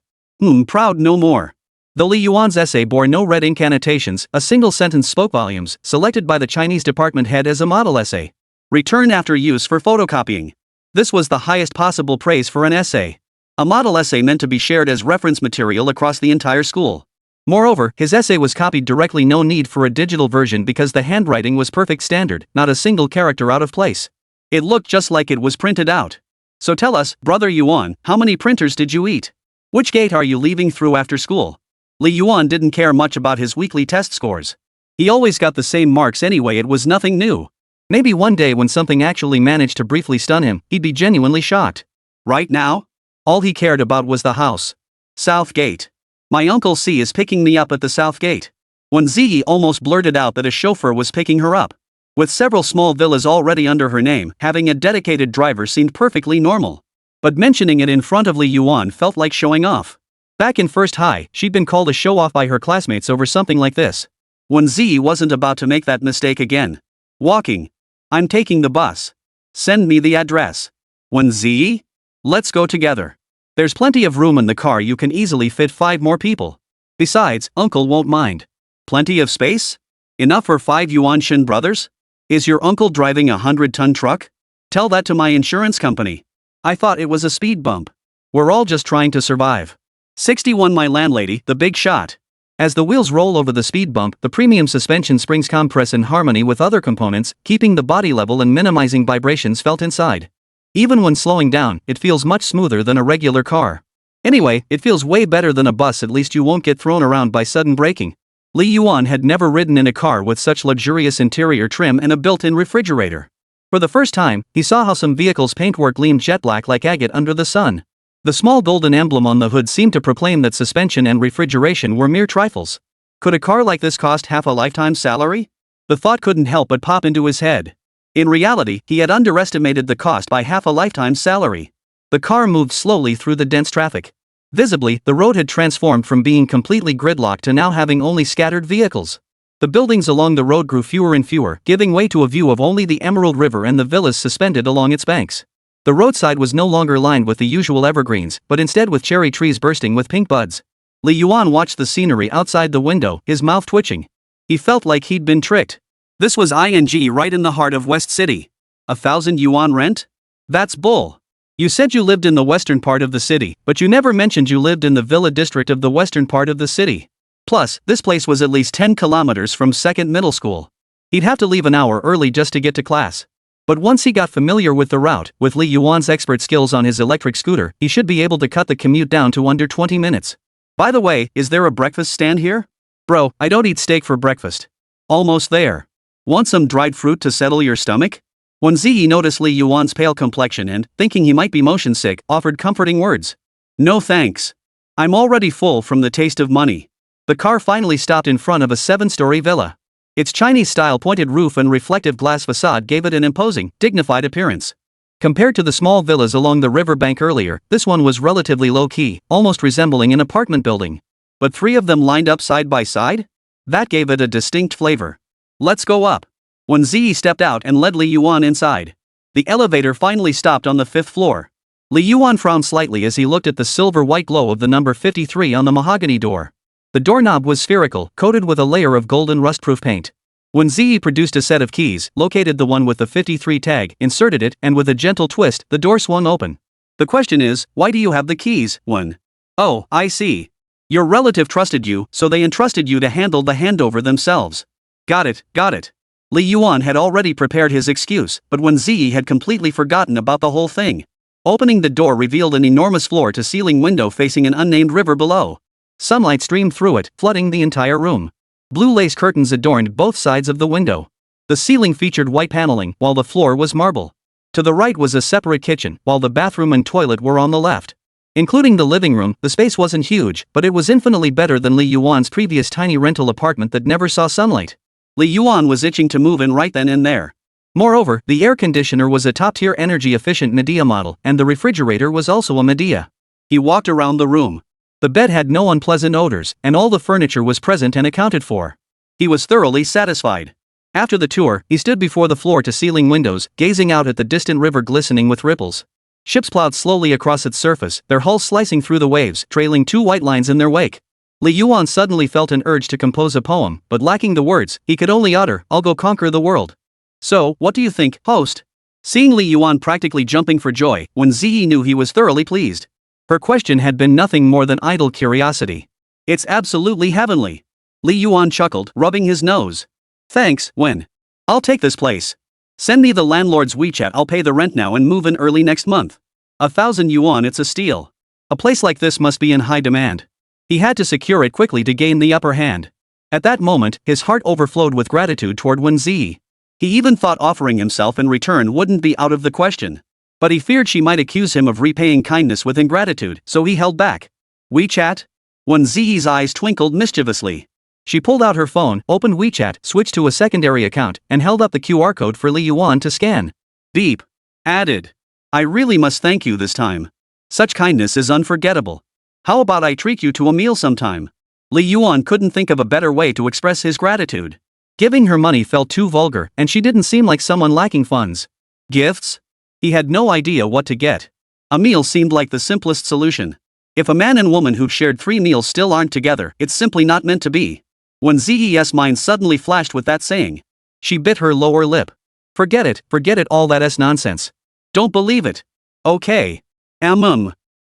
Proud no more. Though Li Yuan's essay bore no red ink annotations, a single sentence spoke volumes, selected by the Chinese department head as a model essay. Return after use for photocopying. This was the highest possible praise for an essay. A model essay meant to be shared as reference material across the entire school. Moreover, his essay was copied directly, no need for a digital version because the handwriting was perfect standard, not a single character out of place. It looked just like it was printed out. So tell us, Brother Yuan, how many printers did you eat? Which gate are you leaving through after school? Li Yuan didn't care much about his weekly test scores. He always got the same marks anyway, it was nothing new. Maybe one day when something actually managed to briefly stun him, he'd be genuinely shocked. Right now? All he cared about was the house. South Gate. My Uncle C is picking me up at the South Gate. Wēn Zhiyi almost blurted out that a chauffeur was picking her up. With several small villas already under her name, having a dedicated driver seemed perfectly normal. But mentioning it in front of Li Yuan felt like showing off. Back in first high, she'd been called a show-off by her classmates over something like this. Wēn Zhiyi wasn't about to make that mistake again. Walking. I'm taking the bus. Send me the address. Wēn Zhiyi? Let's go together. There's plenty of room in the car, you can easily fit 5 more people. Besides, Uncle won't mind. Plenty of space? Enough for 5 Yuanshan brothers? Is your uncle driving a 100-ton truck? Tell that to my insurance company. I thought it was a speed bump. We're all just trying to survive. 61 My landlady, the big shot. As the wheels roll over the speed bump, the premium suspension springs compress in harmony with other components, keeping the body level and minimizing vibrations felt inside. Even when slowing down, it feels much smoother than a regular car. Anyway, it feels way better than a bus, at least you won't get thrown around by sudden braking. Li Yuan had never ridden in a car with such luxurious interior trim and a built-in refrigerator. For the first time, he saw how some vehicles' paintwork gleamed jet black like agate under the sun. The small golden emblem on the hood seemed to proclaim that suspension and refrigeration were mere trifles. Could a car like this cost half a lifetime's salary? The thought couldn't help but pop into his head. In reality, he had underestimated the cost by half a lifetime's salary. The car moved slowly through the dense traffic. Visibly, the road had transformed from being completely gridlocked to now having only scattered vehicles. The buildings along the road grew fewer and fewer, giving way to a view of only the Emerald River and the villas suspended along its banks. The roadside was no longer lined with the usual evergreens, but instead with cherry trees bursting with pink buds. Li Yuan watched the scenery outside the window, his mouth twitching. He felt like he'd been tricked. This was ING right in the heart of West City. 1,000 yuan rent? That's bull. You said you lived in the western part of the city, but you never mentioned you lived in the villa district of the western part of the city. Plus, this place was at least 10 kilometers from second middle school. He'd have to leave an hour early just to get to class. But once he got familiar with the route, with Li Yuan's expert skills on his electric scooter, he should be able to cut the commute down to under 20 minutes. By the way, is there a breakfast stand here? Bro, I don't eat steak for breakfast. Almost there. Want some dried fruit to settle your stomach? Wēn Zhiyi noticed Li Yuan's pale complexion and, thinking he might be motion sick, offered comforting words. No thanks. I'm already full from the taste of money. The car finally stopped in front of a 7-story villa. Its Chinese-style pointed roof and reflective glass facade gave it an imposing, dignified appearance. Compared to the small villas along the riverbank earlier, this one was relatively low-key, almost resembling an apartment building. But 3 of them lined up side by side? That gave it a distinct flavor. Let's go up. Wēn Zhiyi stepped out and led Li Yuan inside. The elevator finally stopped on the 5th floor. Li Yuan frowned slightly as he looked at the silver-white glow of the number 53 on the mahogany door. The doorknob was spherical, coated with a layer of golden rust-proof paint. Wēn Zhiyi produced a set of keys, located the one with the 53 tag, inserted it, and with a gentle twist, the door swung open. The question is, why do you have the keys, Wēn? Oh, I see. Your relative trusted you, so they entrusted you to handle the handover themselves. Got it, got it. Li Yuan had already prepared his excuse, but Wēn Zhiyi had completely forgotten about the whole thing. Opening the door revealed an enormous floor-to-ceiling window facing an unnamed river below. Sunlight streamed through it, flooding the entire room. Blue lace curtains adorned both sides of the window. The ceiling featured white paneling, while the floor was marble. To the right was a separate kitchen, while the bathroom and toilet were on the left. Including the living room, the space wasn't huge, but it was infinitely better than Li Yuan's previous tiny rental apartment that never saw sunlight. Li Yuan was itching to move in right then and there. Moreover, the air conditioner was a top-tier energy-efficient Medea model, and the refrigerator was also a Medea. He walked around the room. The bed had no unpleasant odors, and all the furniture was present and accounted for. He was thoroughly satisfied. After the tour, he stood before the floor-to-ceiling windows, gazing out at the distant river glistening with ripples. Ships plowed slowly across its surface, their hulls slicing through the waves, trailing 2 white lines in their wake. Li Yuan suddenly felt an urge to compose a poem, but lacking the words, he could only utter, "I'll go conquer the world." So, what do you think, host? Seeing Li Yuan practically jumping for joy, Wēn Zhiyi knew he was thoroughly pleased. Her question had been nothing more than idle curiosity. It's absolutely heavenly. Li Yuan chuckled, rubbing his nose. Thanks, Wēn. I'll take this place. Send me the landlord's WeChat, I'll pay the rent now and move in early next month. 1,000 yuan, it's a steal. A place like this must be in high demand. He had to secure it quickly to gain the upper hand. At that moment, his heart overflowed with gratitude toward Wēn Zhiyi. He even thought offering himself in return wouldn't be out of the question. But he feared she might accuse him of repaying kindness with ingratitude, so he held back. WeChat? Wēn Zhiyi's eyes twinkled mischievously. She pulled out her phone, opened WeChat, switched to a secondary account, and held up the QR code for Li Yuan to scan. Beep. Added. I really must thank you this time. Such kindness is unforgettable. How about I treat you to a meal sometime? Li Yuan couldn't think of a better way to express his gratitude. Giving her money felt too vulgar, and she didn't seem like someone lacking funds. Gifts? He had no idea what to get. A meal seemed like the simplest solution. If a man and woman who've shared 3 meals still aren't together, it's simply not meant to be. Wēn Zhiyi's mind suddenly flashed with that saying. She bit her lower lip. Forget it, all that's nonsense. Don't believe it. Okay.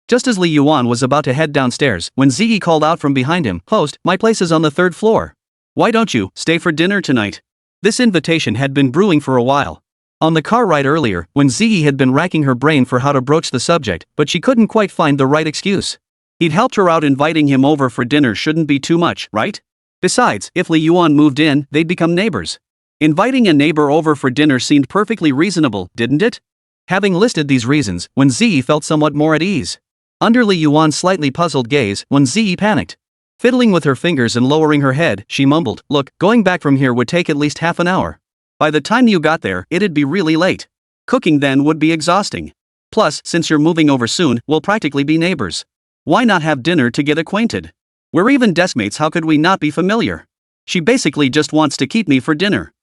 Just as Li Yuan was about to head downstairs, Wēn Zhiyi called out from behind him, "Host, my place is on the 3rd floor. Why don't you stay for dinner tonight?" This invitation had been brewing for a while. On the car ride earlier, Wēn Zhiyi had been racking her brain for how to broach the subject, but she couldn't quite find the right excuse. He'd helped her out, inviting him over for dinner shouldn't be too much, right? Besides, if Li Yuan moved in, they'd become neighbors. Inviting a neighbor over for dinner seemed perfectly reasonable, didn't it? Having listed these reasons, Wēn Zhiyi felt somewhat more at ease. Under Li Yuan's slightly puzzled gaze, Wēn Zhiyi panicked. Fiddling with her fingers and lowering her head, she mumbled, "Look, going back from here would take at least half an hour. By the time you got there, it'd be really late. Cooking then would be exhausting. Plus, since you're moving over soon, we'll practically be neighbors. Why not have dinner to get acquainted? We're even deskmates, how could we not be familiar? She basically just wants to keep me for dinner."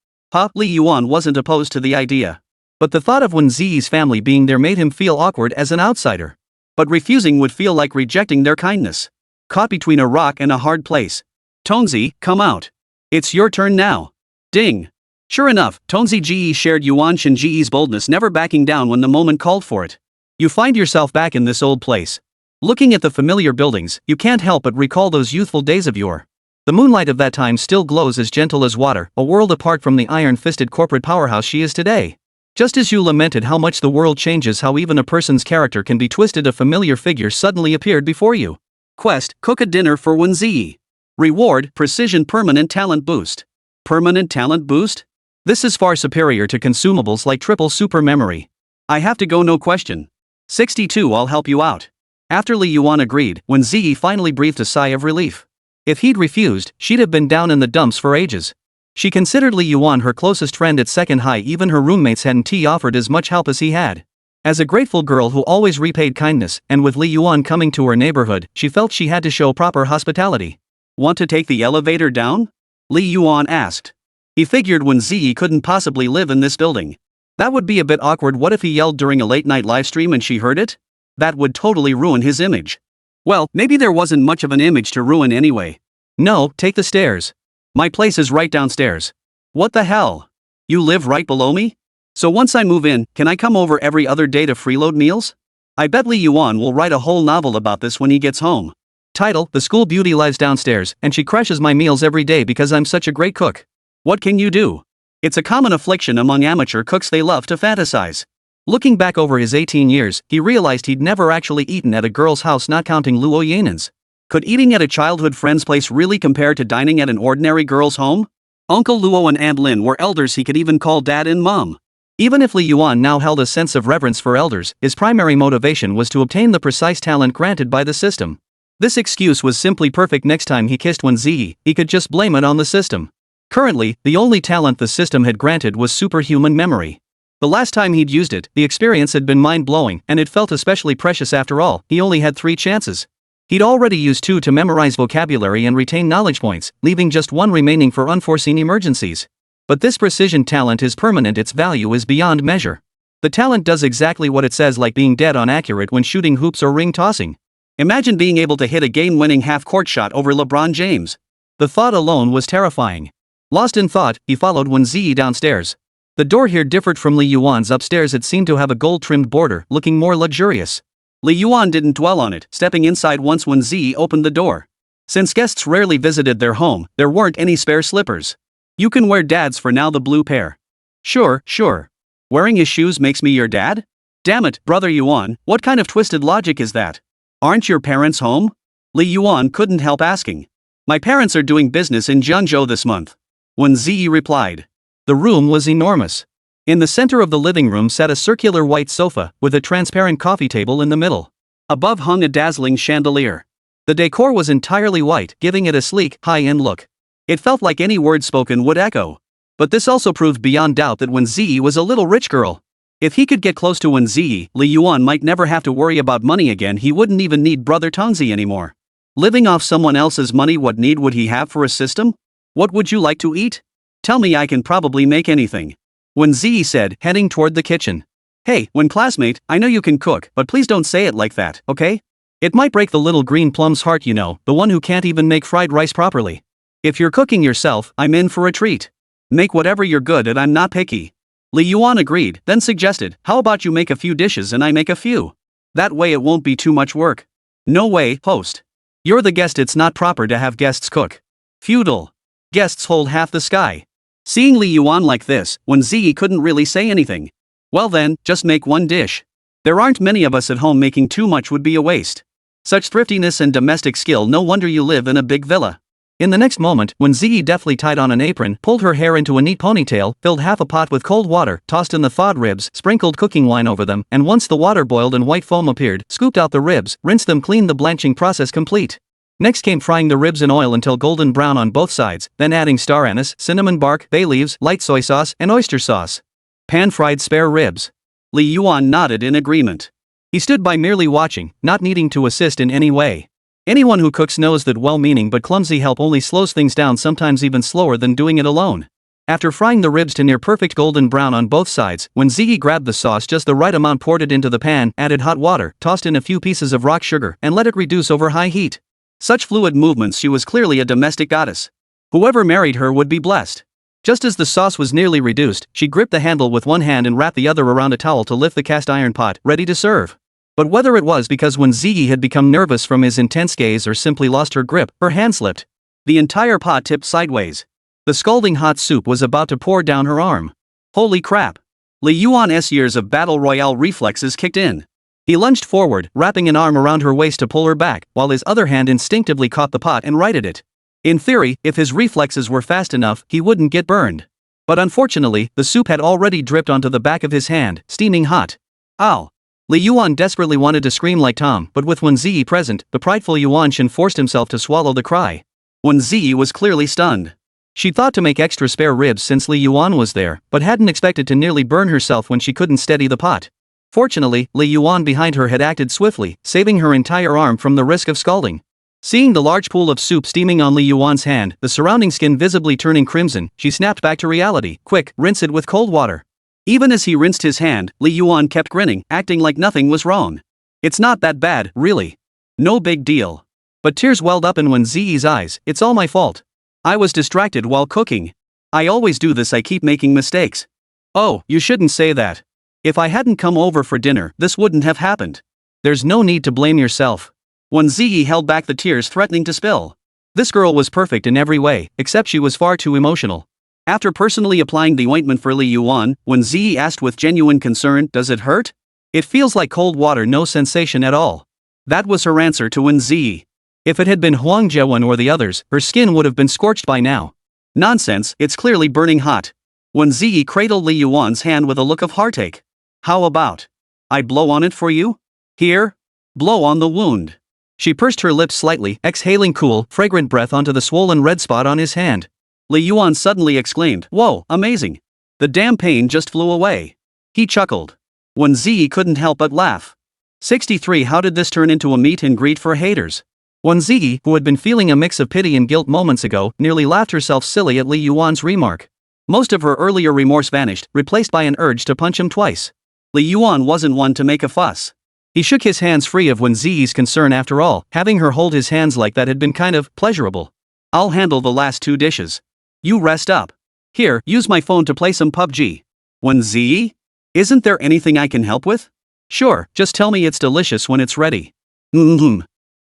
Li Yuan wasn't opposed to the idea. But the thought of Wēn Zhiyi's family being there made him feel awkward as an outsider. But refusing would feel like rejecting their kindness. Caught between a rock and a hard place. "Tongzi, come out. It's your turn now." Ding. Sure enough, Tongzi Ji shared Yuan Shenji's boldness, never backing down when the moment called for it. You find yourself back in this old place. Looking at the familiar buildings, you can't help but recall those youthful days of yore. The moonlight of that time still glows as gentle as water, a world apart from the iron-fisted corporate powerhouse she is today. Just as you lamented how much the world changes, how even a person's character can be twisted, a familiar figure suddenly appeared before you. Quest: cook a dinner for Wēn Zhiyi. Reward: precision permanent talent boost. Permanent talent boost? This is far superior to consumables like triple super memory. I have to go, no question. 62, I'll help you out. After Li Yuan agreed, Wēn Zhiyi finally breathed a sigh of relief. If he'd refused, she'd have been down in the dumps for ages. She considered Li Yuan her closest friend at second high. Even her roommates hadn't offered as much help as he had. As a grateful girl who always repaid kindness, and with Li Yuan coming to her neighborhood, she felt she had to show proper hospitality. Want to take the elevator down? Li Yuan asked. He figured Wēn Zhiyi couldn't possibly live in this building. That would be a bit awkward. What if he yelled during a late-night livestream and she heard it? That would totally ruin his image. Well, maybe there wasn't much of an image to ruin anyway. No, take the stairs. My place is right downstairs. What the hell? You live right below me? So once I move in, can I come over every other day to freeload meals? I bet Li Yuan will write a whole novel about this when he gets home. Title: The School Beauty lives downstairs, and she crashes my meals every day because I'm such a great cook. What can you do? It's a common affliction among amateur cooks, they love to fantasize. Looking back over his 18 years, he realized he'd never actually eaten at a girl's house, not counting Luo Yanen's. Could eating at a childhood friend's place really compare to dining at an ordinary girl's home? Uncle Luo and Aunt Lin were elders he could even call dad and mom. Even if Li Yuan now held a sense of reverence for elders, his primary motivation was to obtain the precise talent granted by the system. This excuse was simply perfect. Next time he kissed Wēn Zhiyi, he could just blame it on the system. Currently, the only talent the system had granted was superhuman memory. The last time he'd used it, the experience had been mind-blowing, and it felt especially precious. After all, he only had 3 chances. He'd already used 2 to memorize vocabulary and retain knowledge points, leaving just 1 remaining for unforeseen emergencies. But this precision talent is permanent, its value is beyond measure. The talent does exactly what it says, like being dead on accurate when shooting hoops or ring tossing. Imagine being able to hit a game-winning half-court shot over LeBron James. The thought alone was terrifying. Lost in thought, he followed Wēn Zhiyi downstairs. The door here differed from Li Yuan's upstairs. It seemed to have a gold-trimmed border, looking more luxurious. Li Yuan didn't dwell on it, stepping inside once Wēn Zhiyi opened the door. Since guests rarely visited their home, there weren't any spare slippers. You can wear dad's for now, the blue pair. Sure. Wearing his shoes makes me your dad? Damn it, brother Yuan, what kind of twisted logic is that? Aren't your parents home? Li Yuan couldn't help asking. My parents are doing business in Jiangzhou this month. Wēn Zhiyi replied. The room was enormous. In the center of the living room sat a circular white sofa, with a transparent coffee table in the middle. Above hung a dazzling chandelier. The decor was entirely white, giving it a sleek, high-end look. It felt like any word spoken would echo. But this also proved beyond doubt that Wēn Zhiyi was a little rich girl. If he could get close to Wēn Zhiyi, Li Yuan might never have to worry about money again. He wouldn't even need brother Tongzi anymore. Living off someone else's money, what need would he have for a system? What would you like to eat? Tell me, I can probably make anything. Wēn Zhiyi said, heading toward the kitchen. Hey, Wēn classmate, I know you can cook, but please don't say it like that, okay? It might break the little green plum's heart, you know, the one who can't even make fried rice properly. If you're cooking yourself, I'm in for a treat. Make whatever you're good at, I'm not picky. Li Yuan agreed, then suggested, how about you make a few dishes and I make a few? That way it won't be too much work. No way, host. You're the guest, it's not proper to have guests cook. Feudal. Guests hold half the sky. Seeing Li Yuan like this, Wēn Zhiyi couldn't really say anything. Well then, just make one dish. There aren't many of us at home, making too much would be a waste. Such thriftiness and domestic skill, no wonder you live in a big villa. In the next moment, Wēn Zhiyi deftly tied on an apron, pulled her hair into a neat ponytail, filled half a pot with cold water, tossed in the thawed ribs, sprinkled cooking wine over them, and once the water boiled and white foam appeared, scooped out the ribs, rinsed them clean, the blanching process complete. Next came frying the ribs in oil until golden brown on both sides, then adding star anise, cinnamon bark, bay leaves, light soy sauce, and oyster sauce. Pan-fried spare ribs. Li Yuan nodded in agreement. He stood by merely watching, not needing to assist in any way. Anyone who cooks knows that well-meaning but clumsy help only slows things down, sometimes even slower than doing it alone. After frying the ribs to near perfect golden brown on both sides, Wēn Zhiyi grabbed the sauce just the right amount, poured it into the pan, added hot water, tossed in a few pieces of rock sugar, and let it reduce over high heat. Such fluid movements, she was clearly a domestic goddess. Whoever married her would be blessed. Just as the sauce was nearly reduced, she gripped the handle with one hand and wrapped the other around a towel to lift the cast iron pot, ready to serve. But whether it was because Wēn Zhiyi had become nervous from his intense gaze or simply lost her grip, her hand slipped. The entire pot tipped sideways. The scalding hot soup was about to pour down her arm. Holy crap! Li Yuan's years of battle royale reflexes kicked in. He lunged forward, wrapping an arm around her waist to pull her back, while his other hand instinctively caught the pot and righted it. In theory, if his reflexes were fast enough, he wouldn't get burned. But unfortunately, the soup had already dripped onto the back of his hand, steaming hot. Ow! Li Yuan desperately wanted to scream like Tom, but with Wēn Zhiyi present, the prideful Yuanshan forced himself to swallow the cry. Wēn Zhiyi was clearly stunned. She thought to make extra spare ribs since Li Yuan was there, but hadn't expected to nearly burn herself when she couldn't steady the pot. Fortunately, Li Yuan behind her had acted swiftly, saving her entire arm from the risk of scalding. Seeing the large pool of soup steaming on Li Yuan's hand, the surrounding skin visibly turning crimson, she snapped back to reality. Quick, rinse it with cold water. Even as he rinsed his hand, Li Yuan kept grinning, acting like nothing was wrong. It's not that bad, really. No big deal. But tears welled up in Wēn Zhiyi's eyes. It's all my fault. I was distracted while cooking. I always do this, I keep making mistakes. Oh, you shouldn't say that. If I hadn't come over for dinner, this wouldn't have happened. There's no need to blame yourself. Wēn Zhiyi held back the tears threatening to spill. This girl was perfect in every way, except she was far too emotional. After personally applying the ointment for Li Yuan, Wēn Zhiyi asked with genuine concern, "Does it hurt?" "It feels like cold water, no sensation at all." That was her answer to Wēn Zhiyi. If it had been Huang Jiawen or the others, her skin would have been scorched by now. Nonsense, it's clearly burning hot. Wēn Zhiyi cradled Li Yuan's hand with a look of heartache. How about I blow on it for you? Here? Blow on the wound. She pursed her lips slightly, exhaling cool, fragrant breath onto the swollen red spot on his hand. Li Yuan suddenly exclaimed, "Whoa, amazing. The damn pain just flew away." He chuckled. Wēn Zhiyi couldn't help but laugh. 63 How did this turn into a meet and greet for haters? Wēn Zhiyi, who had been feeling a mix of pity and guilt moments ago, nearly laughed herself silly at Li Yuan's remark. Most of her earlier remorse vanished, replaced by an urge to punch him twice. Li Yuan wasn't one to make a fuss. He shook his hands free of Wēn Zhiyi's concern. After all, having her hold his hands like that had been kind of pleasurable. "I'll handle the last 2 dishes. You rest up. Here, use my phone to play some PUBG. Wēn Zhiyi? Isn't there anything I can help with?" "Sure, just tell me it's delicious when it's ready."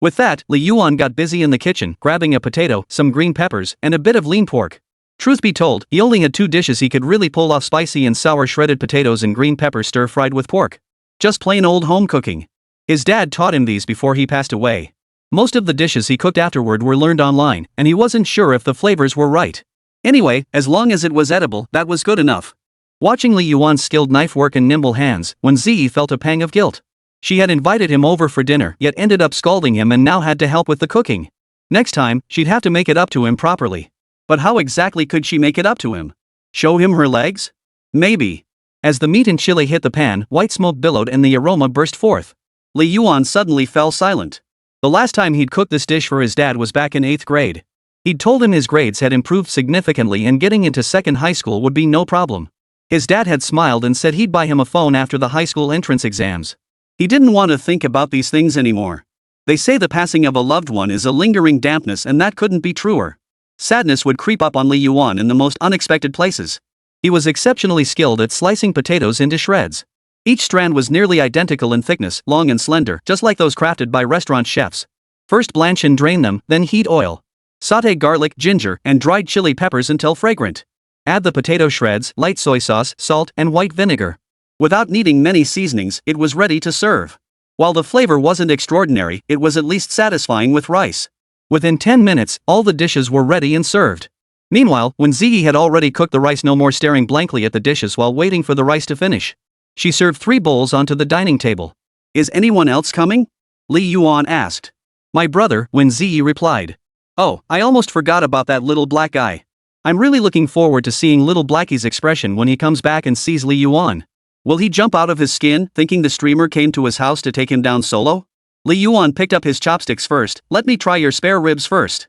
With that, Li Yuan got busy in the kitchen, grabbing a potato, some green peppers, and a bit of lean pork. Truth be told, he only had 2 dishes he could really pull off: spicy and sour shredded potatoes and green pepper stir-fried with pork. Just plain old home cooking. His dad taught him these before he passed away. Most of the dishes he cooked afterward were learned online, and he wasn't sure if the flavors were right. Anyway, as long as it was edible, that was good enough. Watching Li Yuan's skilled knife work and nimble hands, Wēn Zhiyi felt a pang of guilt. She had invited him over for dinner, yet ended up scalding him and now had to help with the cooking. Next time, she'd have to make it up to him properly. But how exactly could she make it up to him? Show him her legs? Maybe. As the meat and chili hit the pan, white smoke billowed and the aroma burst forth. Li Yuan suddenly fell silent. The last time he'd cooked this dish for his dad was back in 8th grade. He'd told him his grades had improved significantly and getting into 2nd high school would be no problem. His dad had smiled and said he'd buy him a phone after the high school entrance exams. He didn't want to think about these things anymore. They say the passing of a loved one is a lingering dampness, and that couldn't be truer. Sadness would creep up on Li Yuan in the most unexpected places. He was exceptionally skilled at slicing potatoes into shreds. Each strand was nearly identical in thickness, long and slender, just like those crafted by restaurant chefs. First blanch and drain them, then heat oil. Sauté garlic, ginger, and dried chili peppers until fragrant. Add the potato shreds, light soy sauce, salt, and white vinegar. Without needing many seasonings, it was ready to serve. While the flavor wasn't extraordinary, it was at least satisfying with rice. Within 10 minutes, all the dishes were ready and served. Meanwhile, Wēn Zhiyi had already cooked the rice, no more staring blankly at the dishes while waiting for the rice to finish. She served 3 bowls onto the dining table. "Is anyone else coming?" Li Yuan asked. "My brother," Wēn Zhiyi replied. "Oh, I almost forgot about that little black guy. I'm really looking forward to seeing little Blackie's expression when he comes back and sees Li Yuan. Will he jump out of his skin, thinking the streamer came to his house to take him down solo?" Li Yuan picked up his chopsticks first. "Let me try your spare ribs first."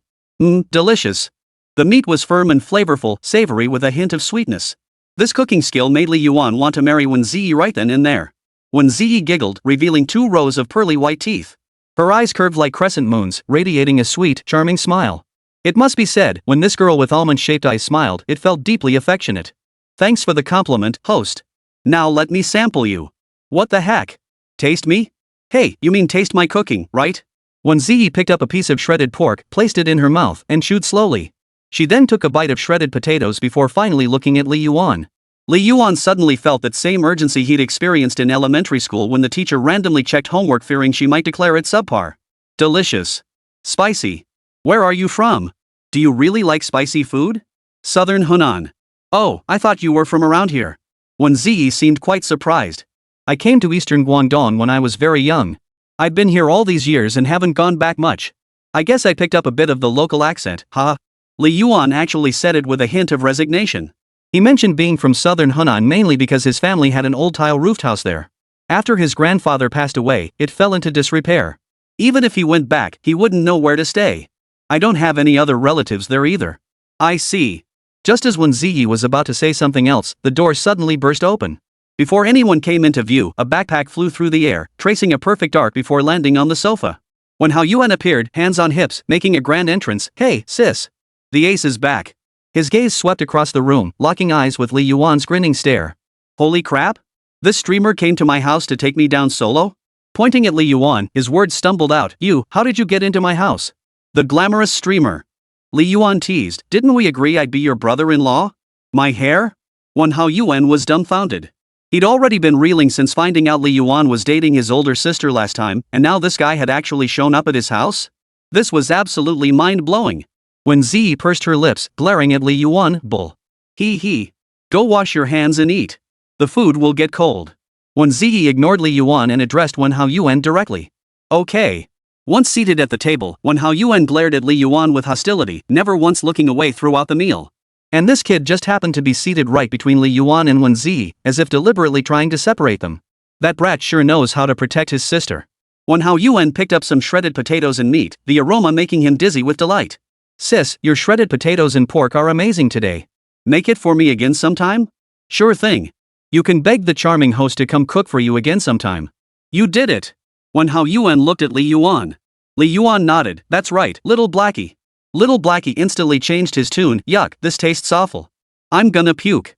Delicious. The meat was firm and flavorful, savory with a hint of sweetness. This cooking skill made Li Yuan want to marry Wēn Zhiyi right then and there. Wēn Zhiyi giggled, revealing 2 rows of pearly white teeth. Her eyes curved like crescent moons, radiating a sweet, charming smile. It must be said, when this girl with almond-shaped eyes smiled, it felt deeply affectionate. "Thanks for the compliment, host. Now let me sample you." "What the heck? Taste me?" "Hey, you mean taste my cooking, right?" Wēn Zhiyi picked up a piece of shredded pork, placed it in her mouth, and chewed slowly. She then took a bite of shredded potatoes before finally looking at Li Yuan. Li Yuan suddenly felt that same urgency he'd experienced in elementary school when the teacher randomly checked homework, fearing she might declare it subpar. Delicious. Spicy. Where are you from? Do you really like spicy food? Southern Hunan. Oh, I thought you were from around here. Wēn Zhiyi seemed quite surprised. "I came to eastern Guangdong when I was very young. I've been here all these years and haven't gone back much. I guess I picked up a bit of the local accent, huh?" Li Yuan actually said it with a hint of resignation. He mentioned being from southern Hunan mainly because his family had an old tile-roofed house there. After his grandfather passed away, it fell into disrepair. Even if he went back, he wouldn't know where to stay. "I don't have any other relatives there either." "I see. Just as Wēn Zhiyi was about to say something else, the door suddenly burst open. Before anyone came into view, a backpack flew through the air, tracing a perfect arc before landing on the sofa. When Hao Yuan appeared, hands on hips, making a grand entrance, "Hey, sis. The ace is back." His gaze swept across the room, locking eyes with Li Yuan's grinning stare. "Holy crap? This streamer came to my house to take me down solo?" Pointing at Li Yuan, his words stumbled out. How did you get into my house?" "The glamorous streamer." Li Yuan teased, "Didn't we agree I'd be your brother-in-law?" "My hair?" Hao Yuan was dumbfounded. He'd already been reeling since finding out Li Yuan was dating his older sister last time, and now this guy had actually shown up at his house? This was absolutely mind-blowing. Wēn Zhiyi pursed her lips, glaring at Li Yuan. "Bull. He. Go wash your hands and eat. The food will get cold." Wēn Zhiyi ignored Li Yuan and addressed Hao Yuan directly. "Okay." Once seated at the table, Hao Yuan glared at Li Yuan with hostility, never once looking away throughout the meal. And this kid just happened to be seated right between Li Yuan and Wēn Zhiyi, as if deliberately trying to separate them. That brat sure knows how to protect his sister. Hao Yuan picked up some shredded potatoes and meat, the aroma making him dizzy with delight. "Sis, your shredded potatoes and pork are amazing today. Make it for me again sometime?" "Sure thing. You can beg the charming host to come cook for you again sometime." "You did it." Hao Yuan looked at Li Yuan. Li Yuan nodded. "That's right, little blackie." Little blackie instantly changed his tune. "Yuck, this tastes awful. I'm gonna puke."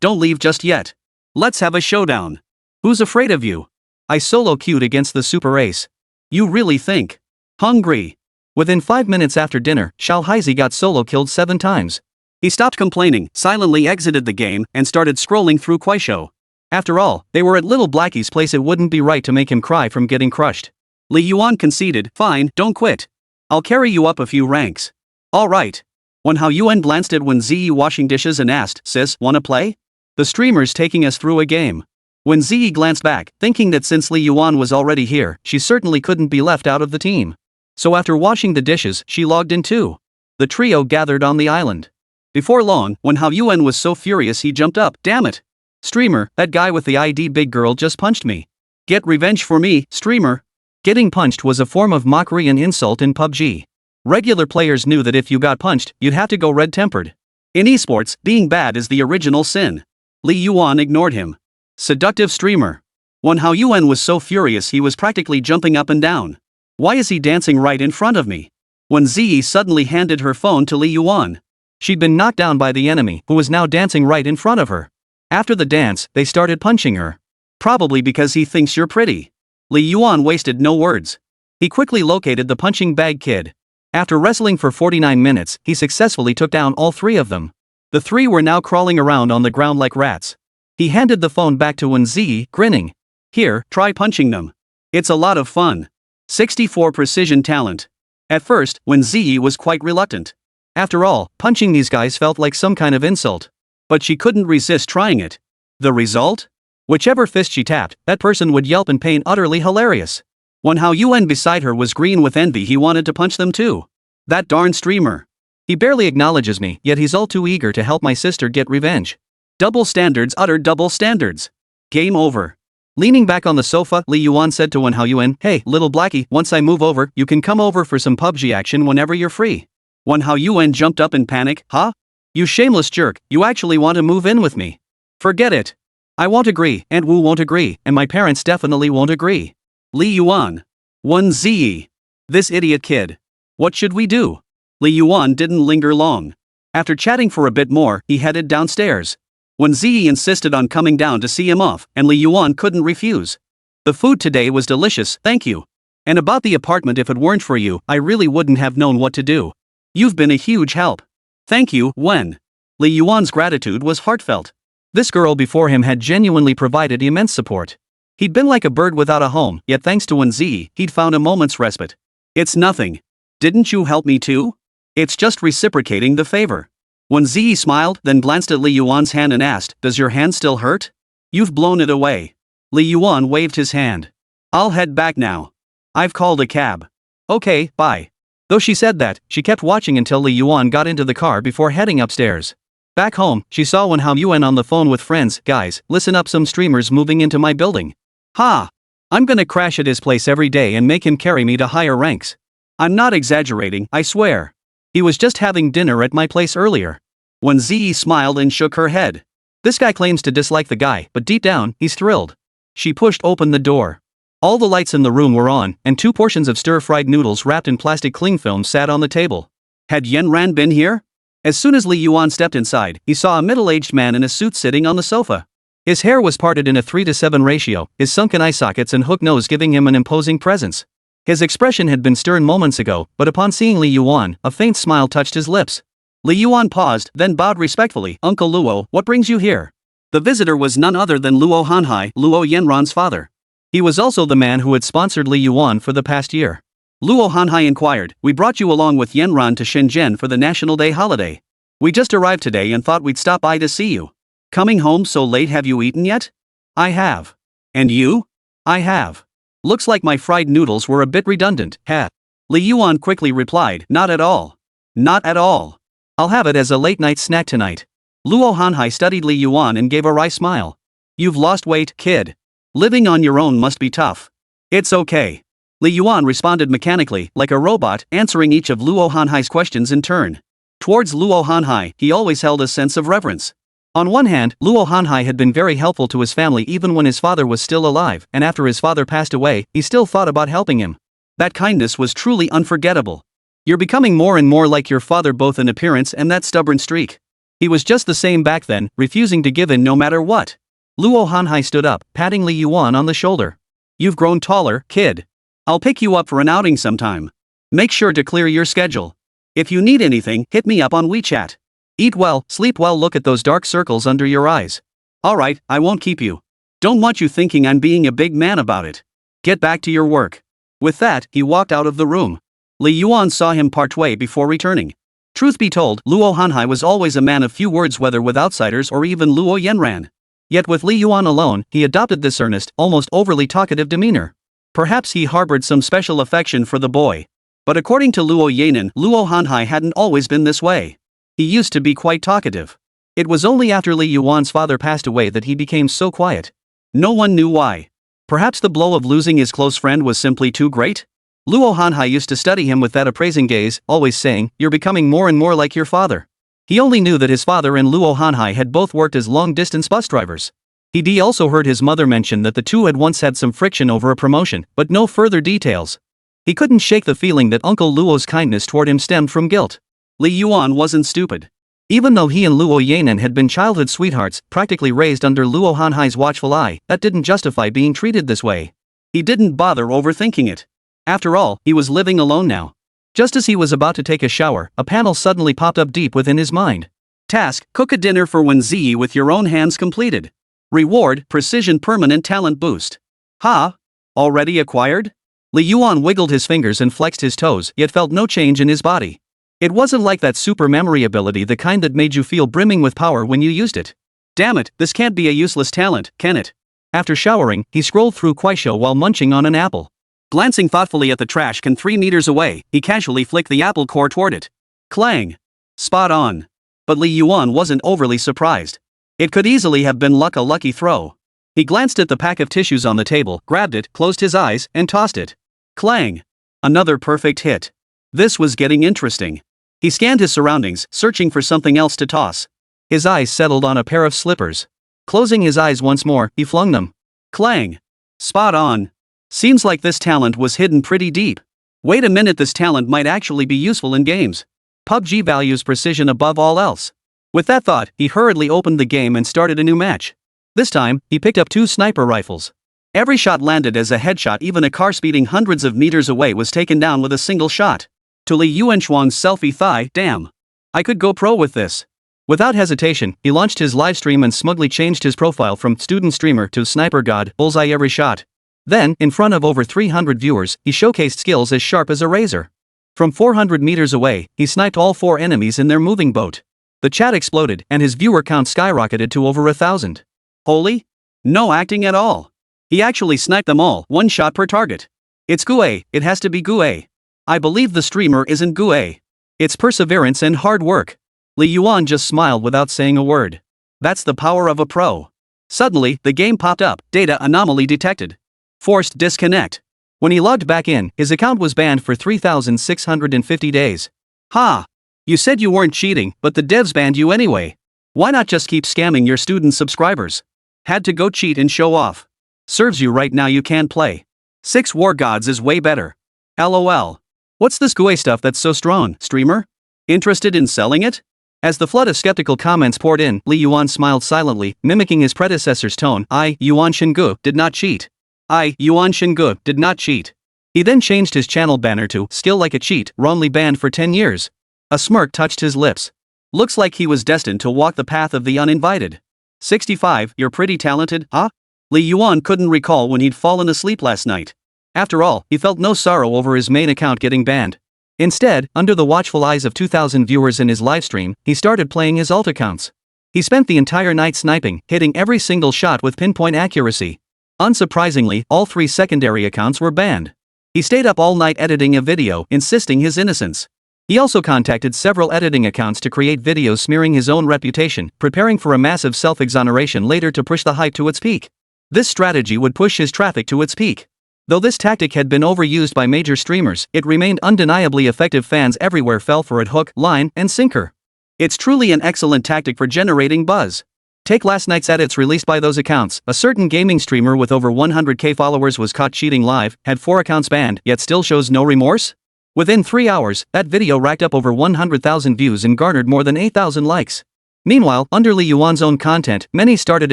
Don't leave just yet. Let's have a showdown. Who's afraid of you?" "I solo queued against the super ace." "You really think?" "Hungry." Within 5 minutes after dinner, Xiao Haizi got solo killed 7 times. He stopped complaining, silently exited the game, and started scrolling through Kuaishou. After all, they were at little blackie's place, it wouldn't be right to make him cry from getting crushed. Li Yuan conceded, "Fine, don't quit. I'll carry you up a few ranks." "All right." Hao Yuan glanced at Wēn Zhiyi washing dishes and asked, "Sis, wanna play? The streamer's taking us through a game." Wēn Zhiyi glanced back, thinking that since Li Yuan was already here, she certainly couldn't be left out of the team. So after washing the dishes, she logged in too. The trio gathered on the island. Before long, Hao Yuan was so furious he jumped up. "Damn it! Streamer, that guy with the ID big girl just punched me. Get revenge for me, streamer." Getting punched was a form of mockery and insult in PUBG. Regular players knew that if you got punched, you'd have to go red-tempered. In esports, being bad is the original sin. Li Yuan ignored him. "Seductive streamer." Hao Yuan was so furious he was practically jumping up and down. "Why is he dancing right in front of me?" Wēn Zhiyi suddenly handed her phone to Li Yuan. She'd been knocked down by the enemy, who was now dancing right in front of her. After the dance, they started punching her. "Probably because he thinks you're pretty." Li Yuan wasted no words. He quickly located the punching bag kid. After wrestling for 49 minutes, he successfully took down all 3 of them. The 3 were now crawling around on the ground like rats. He handed the phone back to Wēn Zhiyi, grinning. "Here, try punching them. It's a lot of fun." 64 precision talent. At first, Wēn Zhiyi was quite reluctant. After all, punching these guys felt like some kind of insult. But she couldn't resist trying it. The result? Whichever fist she tapped, that person would yelp in pain, utterly hilarious. Hao Yuan beside her was green with envy, he wanted to punch them too. That darn streamer. He barely acknowledges me, yet he's all too eager to help my sister get revenge. Double standards, utter double standards. Game over. Leaning back on the sofa, Li Yuan said to Hao Yuan, "Hey, little blackie, once I move over, you can come over for some PUBG action whenever you're free." Hao Yuan jumped up in panic. "Huh? You shameless jerk, you actually want to move in with me?" "Forget it. I won't agree, Aunt Wu won't agree, and my parents definitely won't agree." Li Yuan. Wēn Zhiyi. This idiot kid. What should we do? Li Yuan didn't linger long. After chatting for a bit more, he headed downstairs. Wēn Zhiyi insisted on coming down to see him off, and Li Yuan couldn't refuse. "The food today was delicious, thank you. And about the apartment, if it weren't for you, I really wouldn't have known what to do. You've been a huge help." "Thank you, Wēn." Li Yuan's gratitude was heartfelt. This girl before him had genuinely provided immense support. He'd been like a bird without a home, yet thanks to Wēn Zhiyi, he'd found a moment's respite. "It's nothing. Didn't you help me too? It's just reciprocating the favor." Wēn Zhiyi smiled, then glanced at Li Yuan's hand and asked, "Does your hand still hurt?" "You've blown it away." Li Yuan waved his hand. "I'll head back now. I've called a cab." "Okay, bye." Though she said that, she kept watching until Li Yuan got into the car before heading upstairs. Back home, she saw Hao Yuan on the phone with friends. "Guys, listen up, some streamer's moving into my building." "Ha! I'm gonna crash at his place every day and make him carry me to higher ranks. I'm not exaggerating, I swear. He was just having dinner at my place earlier." Wēn Zhiyi smiled and shook her head. This guy claims to dislike the guy, but deep down, he's thrilled. She pushed open the door. All the lights in the room were on, and 2 portions of stir-fried noodles wrapped in plastic cling film sat on the table. Had Yan been here? As soon as Li Yuan stepped inside, he saw a middle-aged man in a suit sitting on the sofa. His hair was parted in a 3:7 ratio, his sunken eye sockets and hooked nose giving him an imposing presence. His expression had been stern moments ago, but upon seeing Li Yuan, a faint smile touched his lips. Li Yuan paused, then bowed respectfully. Uncle Luo, what brings you here? The visitor was none other than Luo Hanhai, Luo Yanran's father. He was also the man who had sponsored Li Yuan for the past year. Luo Hanhai inquired, we brought you along with Yanran to Shenzhen for the National Day holiday. We just arrived today and thought we'd stop by to see you. Coming home so late, have you eaten yet? I have. And you? I have. Looks like my fried noodles were a bit redundant, ha. Li Yuan quickly replied, not at all. Not at all. I'll have it as a late-night snack tonight. Luo Hanhai studied Li Yuan and gave a wry smile. You've lost weight, kid. Living on your own must be tough. It's okay. Li Yuan responded mechanically, like a robot, answering each of Luo Hanhai's questions in turn. Towards Luo Hanhai, he always held a sense of reverence. On one hand, Luo Hanhai had been very helpful to his family even when his father was still alive, and after his father passed away, he still thought about helping him. That kindness was truly unforgettable. You're becoming more and more like your father both in appearance and that stubborn streak. He was just the same back then, refusing to give in no matter what. Luo Hanhai stood up, patting Li Yuan on the shoulder. You've grown taller, kid. I'll pick you up for an outing sometime. Make sure to clear your schedule. If you need anything, hit me up on WeChat. Eat well, sleep well, look at those dark circles under your eyes. Alright, I won't keep you. Don't want you thinking I'm being a big man about it. Get back to your work. With that, he walked out of the room. Li Yuan saw him partway before returning. Truth be told, Luo Hanhai was always a man of few words, whether with outsiders or even Luo Yanran. Yet with Li Yuan alone, he adopted this earnest, almost overly talkative demeanor. Perhaps he harbored some special affection for the boy. But according to Luo Yanan, Luo Hanhai hadn't always been this way. He used to be quite talkative. It was only after Li Yuan's father passed away that he became so quiet. No one knew why. Perhaps the blow of losing his close friend was simply too great? Luo Hanhai used to study him with that appraising gaze, always saying, you're becoming more and more like your father. He only knew that his father and Luo Hanhai had both worked as long-distance bus drivers. He also heard his mother mention that the two had once had some friction over a promotion, but no further details. He couldn't shake the feeling that Uncle Luo's kindness toward him stemmed from guilt. Li Yuan wasn't stupid. Even though he and Luo Yanan had been childhood sweethearts, practically raised under Luo Hanhai's watchful eye, that didn't justify being treated this way. He didn't bother overthinking it. After all, he was living alone now. Just as he was about to take a shower, a panel suddenly popped up deep within his mind. Task: cook a dinner for Wēn Zhiyi with your own hands completed. Reward: precision permanent talent boost. Ha! Already acquired? Li Yuan wiggled his fingers and flexed his toes, yet felt no change in his body. It wasn't like that super memory ability, the kind that made you feel brimming with power when you used it. Damn it, this can't be a useless talent, can it? After showering, he scrolled through Kuaishou while munching on an apple. Glancing thoughtfully at the trash can 3 meters away, he casually flicked the apple core toward it. Clang! Spot on. But Li Yuan wasn't overly surprised. It could easily have been a lucky throw. He glanced at the pack of tissues on the table, grabbed it, closed his eyes, and tossed it. Clang! Another perfect hit. This was getting interesting. He scanned his surroundings, searching for something else to toss. His eyes settled on a pair of slippers. Closing his eyes once more, he flung them. Clang! Spot on. Seems like this talent was hidden pretty deep. Wait a minute, this talent might actually be useful in games. PUBG values precision above all else. With that thought, he hurriedly opened the game and started a new match. This time, he picked up 2 sniper rifles. Every shot landed as a headshot, even a car speeding hundreds of meters away was taken down with a single shot. To Li Yuanchuang's selfie thigh, damn. I could go pro with this. Without hesitation, he launched his livestream and smugly changed his profile from student streamer to sniper god, bullseye every shot. Then, in front of over 300 viewers, he showcased skills as sharp as a razor. From 400 meters away, he sniped all 4 enemies in their moving boat. The chat exploded, and his viewer count skyrocketed to over 1,000. Holy? No acting at all. He actually sniped them all, 1 shot per target. It's GUE, it has to be GUE. I believe the streamer isn't GUE. It's perseverance and hard work. Li Yuan just smiled without saying a word. That's the power of a pro. Suddenly, the game popped up, data anomaly detected. Forced disconnect. When he logged back in, his account was banned for 3,650 days. Ha! You said you weren't cheating, but the devs banned you anyway. Why not just keep scamming your student subscribers? Had to go cheat and show off. Serves you right now you can't play. 6 War Gods is way better. LOL. What's this GUI stuff that's so strong, streamer? Interested in selling it? As the flood of skeptical comments poured in, Li Yuan smiled silently, mimicking his predecessor's tone. I, Yuan Xingu, did not cheat. I, Yuan Xingu, did not cheat. He then changed his channel banner to Skill Like a Cheat, wrongly banned for 10 years. A smirk touched his lips. Looks like he was destined to walk the path of the uninvited. 65, you're pretty talented, huh? Li Yuan couldn't recall when he'd fallen asleep last night. After all, he felt no sorrow over his main account getting banned. Instead, under the watchful eyes of 2,000 viewers in his livestream, he started playing his alt accounts. He spent the entire night sniping, hitting every single shot with pinpoint accuracy. Unsurprisingly, all 3 secondary accounts were banned. He stayed up all night editing a video, insisting his innocence. He also contacted several editing accounts to create videos smearing his own reputation, preparing for a massive self-exoneration later to push the hype to its peak. This strategy would push his traffic to its peak. Though this tactic had been overused by major streamers, it remained undeniably effective. Fans everywhere fell for it hook, line, and sinker. It's truly an excellent tactic for generating buzz. Take last night's edits released by those accounts. A certain gaming streamer with over 100k followers was caught cheating live, had 4 accounts banned, yet still shows no remorse? Within 3 hours, that video racked up over 100,000 views and garnered more than 8,000 likes. Meanwhile, under Li Yuan's own content, many started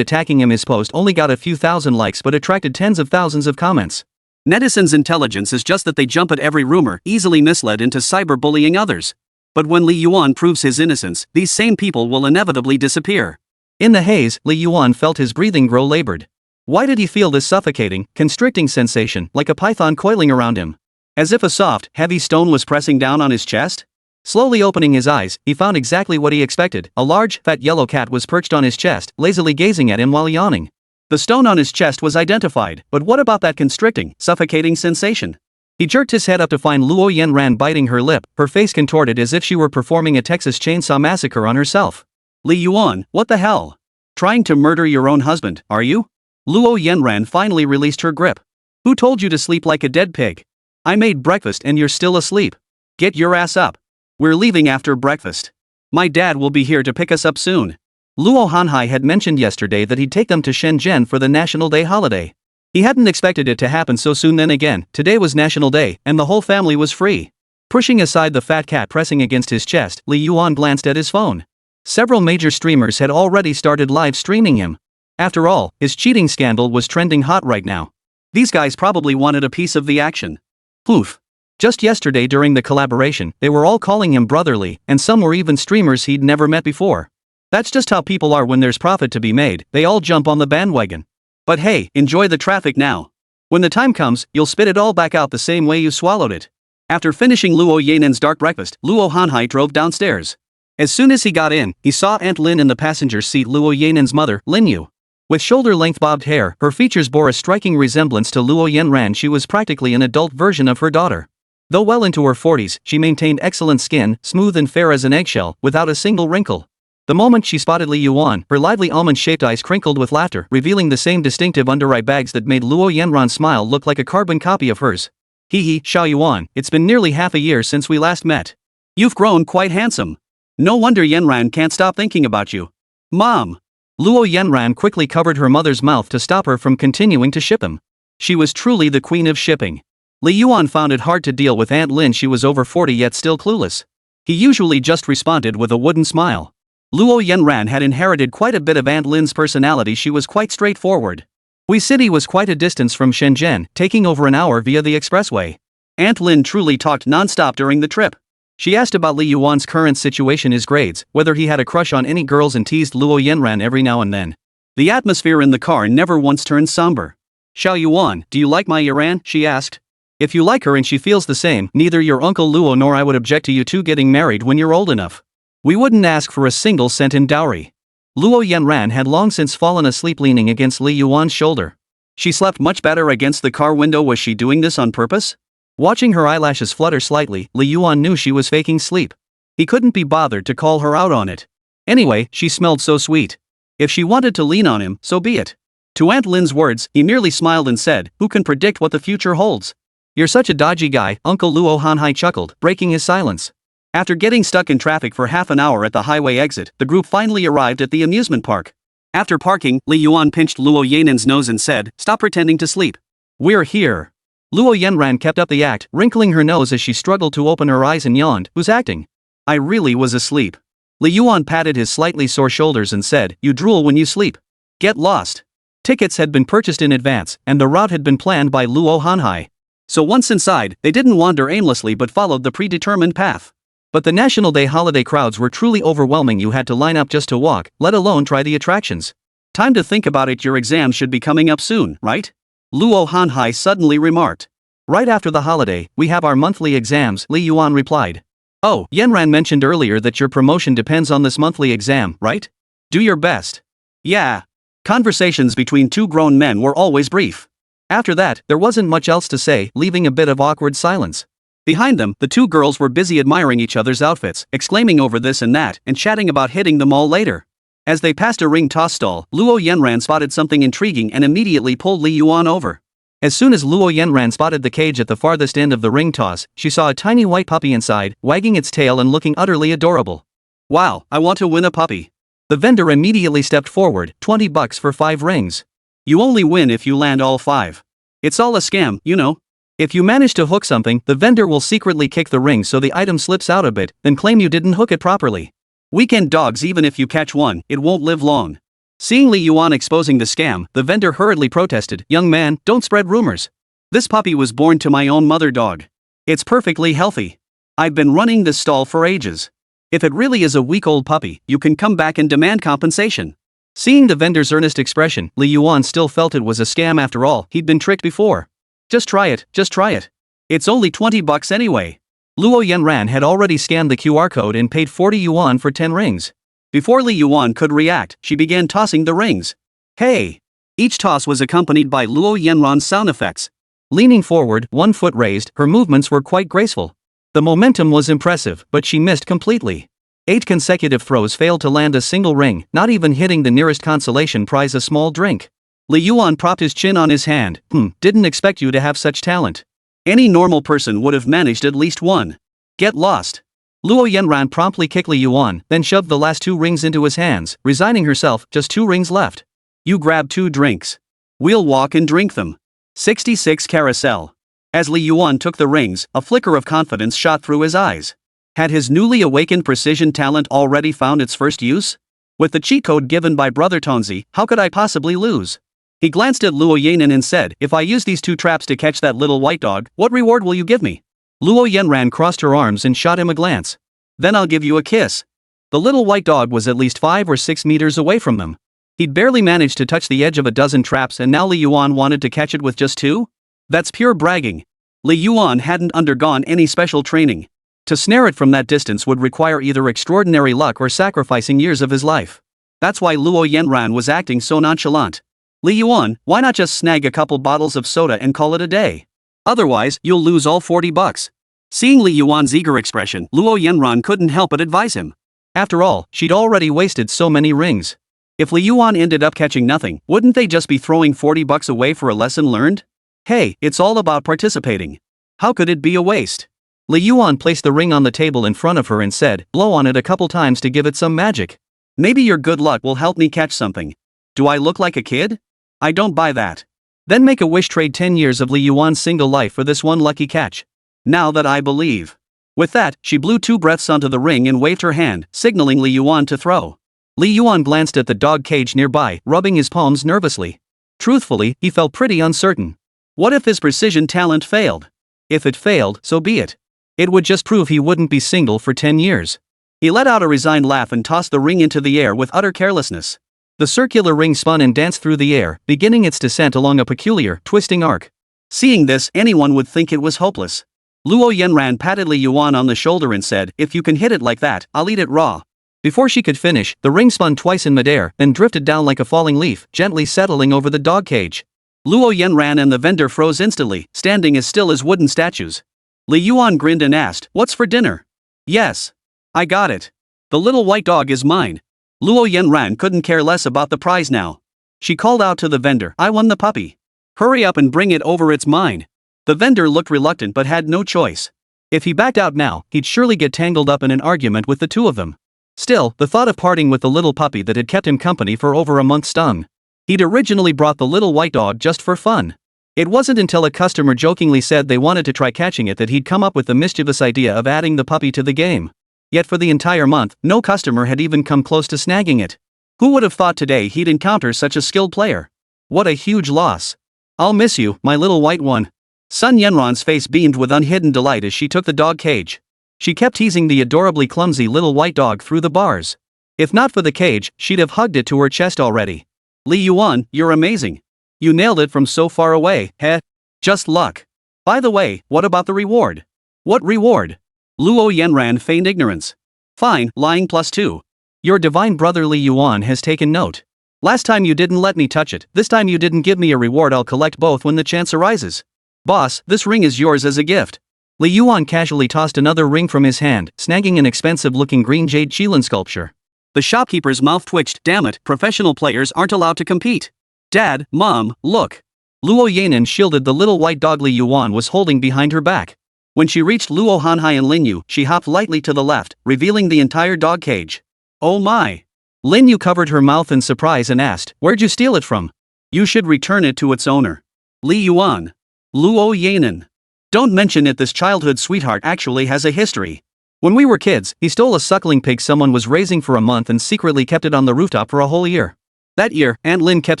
attacking him. His post only got a few thousand likes but attracted tens of thousands of comments. Netizens' intelligence is just that they jump at every rumor, easily misled into cyberbullying others. But when Li Yuan proves his innocence, these same people will inevitably disappear. In the haze, Li Yuan felt his breathing grow labored. Why did he feel this suffocating, constricting sensation, like a python coiling around him? As if a soft, heavy stone was pressing down on his chest? Slowly opening his eyes, he found exactly what he expected. A large, fat yellow cat was perched on his chest, lazily gazing at him while yawning. The stone on his chest was identified, but what about that constricting, suffocating sensation? He jerked his head up to find Luo Yanran biting her lip, her face contorted as if she were performing a Texas Chainsaw Massacre on herself. Li Yuan, what the hell? Trying to murder your own husband, are you? Luo Yanran finally released her grip. Who told you to sleep like a dead pig? I made breakfast and you're still asleep. Get your ass up. We're leaving after breakfast. My dad will be here to pick us up soon. Luo Hanhai had mentioned yesterday that he'd take them to Shenzhen for the National Day holiday. He hadn't expected it to happen so soon. Then again, today was National Day, and the whole family was free. Pushing aside the fat cat pressing against his chest, Li Yuan glanced at his phone. Several major streamers had already started live streaming him. After all, his cheating scandal was trending hot right now. These guys probably wanted a piece of the action. Poof. Just yesterday during the collaboration, they were all calling him brotherly, and some were even streamers he'd never met before. That's just how people are when there's profit to be made, they all jump on the bandwagon. But hey, enjoy the traffic now. When the time comes, you'll spit it all back out the same way you swallowed it. After finishing Luo Yanan's dark breakfast, Luo Hanhai drove downstairs. As soon as he got in, he saw Aunt Lin in the passenger seat. Luo Yanan's mother, Lin Yu. With shoulder-length bobbed hair, her features bore a striking resemblance to Luo Yanran. She was practically an adult version of her daughter. Though well into her 40s, she maintained excellent skin, smooth and fair as an eggshell, without a single wrinkle. The moment she spotted Li Yuan, her lively almond-shaped eyes crinkled with laughter, revealing the same distinctive under-eye bags that made Luo Yanran's smile look like a carbon copy of hers. Hee hee, Xiao Yuan, it's been nearly half a year since we last met. You've grown quite handsome. No wonder Yanran can't stop thinking about you. Mom! Luo Yanran quickly covered her mother's mouth to stop her from continuing to ship him. She was truly the queen of shipping. Li Yuan found it hard to deal with Aunt Lin. She was over 40 yet still clueless. He usually just responded with a wooden smile. Luo Yanran had inherited quite a bit of Aunt Lin's personality. She was quite straightforward. Hui City was quite a distance from Shenzhen, taking over an hour via the expressway. Aunt Lin truly talked non-stop during the trip. She asked about Li Yuan's current situation, his grades, whether he had a crush on any girls, and teased Luo Yanran every now and then. The atmosphere in the car never once turned somber. Xiao Yuan, do you like my Yaran? She asked. If you like her and she feels the same, neither your uncle Luo nor I would object to you two getting married when you're old enough. We wouldn't ask for a single cent in dowry. Luo Yanran had long since fallen asleep leaning against Li Yuan's shoulder. She slept much better against the car window. Was she doing this on purpose? Watching her eyelashes flutter slightly, Li Yuan knew she was faking sleep. He couldn't be bothered to call her out on it. Anyway, she smelled so sweet. If she wanted to lean on him, so be it. To Aunt Lin's words, he merely smiled and said, "Who can predict what the future holds?" "You're such a dodgy guy," Uncle Luo Hanhai chuckled, breaking his silence. After getting stuck in traffic for half an hour at the highway exit, the group finally arrived at the amusement park. After parking, Li Yuan pinched Luo Yanran's nose and said, "Stop pretending to sleep. We're here." Luo Yanran kept up the act, wrinkling her nose as she struggled to open her eyes and yawned. "Who's acting?" "I really was asleep." Li Yuan patted his slightly sore shoulders and said, "You drool when you sleep. Get lost." Tickets had been purchased in advance, and the route had been planned by Luo Hanhai. So once inside, they didn't wander aimlessly but followed the predetermined path. But the National Day holiday crowds were truly overwhelming. You had to line up just to walk, let alone try the attractions. "Time to think about it, your exam should be coming up soon, right?" Luo Hanhai suddenly remarked. "Right after the holiday, we have our monthly exams," Li Yuan replied. "Oh, Yanran mentioned earlier that your promotion depends on this monthly exam, right? Do your best." "Yeah." Conversations between two grown men were always brief. After that, there wasn't much else to say, leaving a bit of awkward silence. Behind them, the two girls were busy admiring each other's outfits, exclaiming over this and that, and chatting about hitting the mall later. As they passed a ring toss stall, Luo Yanran spotted something intriguing and immediately pulled Li Yuan over. As soon as Luo Yanran spotted the cage at the farthest end of the ring toss, she saw a tiny white puppy inside, wagging its tail and looking utterly adorable. "Wow, I want to win a puppy." The vendor immediately stepped forward, $20 for 5 rings. "You only win if you land all 5. It's all a scam, you know. If you manage to hook something, the vendor will secretly kick the ring so the item slips out a bit, then claim you didn't hook it properly. Weekend dogs, even if you catch one, it won't live long." Seeing Li Yuan exposing the scam, the vendor hurriedly protested, "Young man, don't spread rumors. This puppy was born to my own mother dog. It's perfectly healthy. I've been running this stall for ages. If it really is a week-old puppy, you can come back and demand compensation." Seeing the vendor's earnest expression, Li Yuan still felt it was a scam after all. He'd been tricked before. Just try it, just try it. It's only $20 anyway." Luo Yanran had already scanned the QR code and paid 40 yuan for 10 rings. Before Li Yuan could react, she began tossing the rings. "Hey!" Each toss was accompanied by Luo Yanran's sound effects. Leaning forward, one foot raised, her movements were quite graceful. The momentum was impressive, but she missed completely. 8 consecutive throws failed to land a single ring, not even hitting the nearest consolation prize, a small drink. Li Yuan propped his chin on his hand. Didn't expect you to have such talent. Any normal person would have managed at least one. Get lost." Luo Yanran promptly kicked Li Yuan, then shoved the last 2 rings into his hands, resigning herself, just 2 rings left. "You grab 2 drinks. We'll walk and drink them." 66 Carousel. As Li Yuan took the rings, a flicker of confidence shot through his eyes. Had his newly awakened precision talent already found its first use? With the cheat code given by Brother Tonzi, how could I possibly lose? He glanced at Luo Yanran and said, "If I use these 2 traps to catch that little white dog, what reward will you give me?" Luo Yanran crossed her arms and shot him a glance. "Then I'll give you a kiss." The little white dog was at least 5 or 6 meters away from them. He'd barely managed to touch the edge of a dozen traps, and now Li Yuan wanted to catch it with just 2? That's pure bragging. Li Yuan hadn't undergone any special training. To snare it from that distance would require either extraordinary luck or sacrificing years of his life. That's why Luo Yanran was acting so nonchalant. "Li Yuan, why not just snag a couple bottles of soda and call it a day? Otherwise, you'll lose all $40. Seeing Li Yuan's eager expression, Luo Yanran couldn't help but advise him. After all, she'd already wasted so many rings. If Li Yuan ended up catching nothing, wouldn't they just be throwing $40 away for a lesson learned? Hey, it's all about participating. How could it be a waste? Li Yuan placed the ring on the table in front of her and said, "Blow on it a couple times to give it some magic. Maybe your good luck will help me catch something." "Do I look like a kid? I don't buy that." "Then make a wish, trade 10 years of Li Yuan's single life for this one lucky catch. Now that I believe." With that, she blew 2 breaths onto the ring and waved her hand, signaling Li Yuan to throw. Li Yuan glanced at the dog cage nearby, rubbing his palms nervously. Truthfully, he felt pretty uncertain. What if his precision talent failed? If it failed, so be it. It would just prove he wouldn't be single for 10 years. He let out a resigned laugh and tossed the ring into the air with utter carelessness. The circular ring spun and danced through the air, beginning its descent along a peculiar, twisting arc. Seeing this, anyone would think it was hopeless. Luo Yanran patted Li Yuan on the shoulder and said, "If you can hit it like that, I'll eat it raw." Before she could finish, the ring spun twice in midair, then drifted down like a falling leaf, gently settling over the dog cage. Luo Yanran and the vendor froze instantly, standing as still as wooden statues. Li Yuan grinned and asked, "What's for dinner?" "Yes. I got it. The little white dog is mine." Luo Yanran couldn't care less about the prize now. She called out to the vendor, "I won the puppy. Hurry up and bring it over, it's mine." The vendor looked reluctant but had no choice. If he backed out now, he'd surely get tangled up in an argument with the two of them. Still, the thought of parting with the little puppy that had kept him company for over a month stung. He'd originally brought the little white dog just for fun. It wasn't until a customer jokingly said they wanted to try catching it that he'd come up with the mischievous idea of adding the puppy to the game. Yet for the entire month, no customer had even come close to snagging it. Who would have thought today he'd encounter such a skilled player? What a huge loss. I'll miss you, my little white one. Sun Yenron's face beamed with unhidden delight as she took the dog cage. She kept teasing the adorably clumsy little white dog through the bars. If not for the cage, she'd have hugged it to her chest already. Li Yuan, you're amazing. You nailed it from so far away, heh? Just luck. By the way, what about the reward? What reward? Luo Yenran feigned ignorance. Fine, lying +2. Your divine brother Li Yuan has taken note. Last time you didn't let me touch it, this time you didn't give me a reward. I'll collect both when the chance arises. Boss, this ring is yours as a gift. Li Yuan casually tossed another ring from his hand, snagging an expensive-looking green jade Qilin sculpture. The shopkeeper's mouth twitched. Damn it, professional players aren't allowed to compete. Dad, Mom, look. Luo Yanan shielded the little white dog Li Yuan was holding behind her back. When she reached Luo Hanhai and Lin Yu, she hopped lightly to the left, revealing the entire dog cage. Oh my. Lin Yu covered her mouth in surprise and asked, where'd you steal it from? You should return it to its owner. Li Yuan. Luo Yanan. Don't mention it, this childhood sweetheart actually has a history. When we were kids, he stole a suckling pig someone was raising for a month and secretly kept it on the rooftop for a whole year. That year, Aunt Lin kept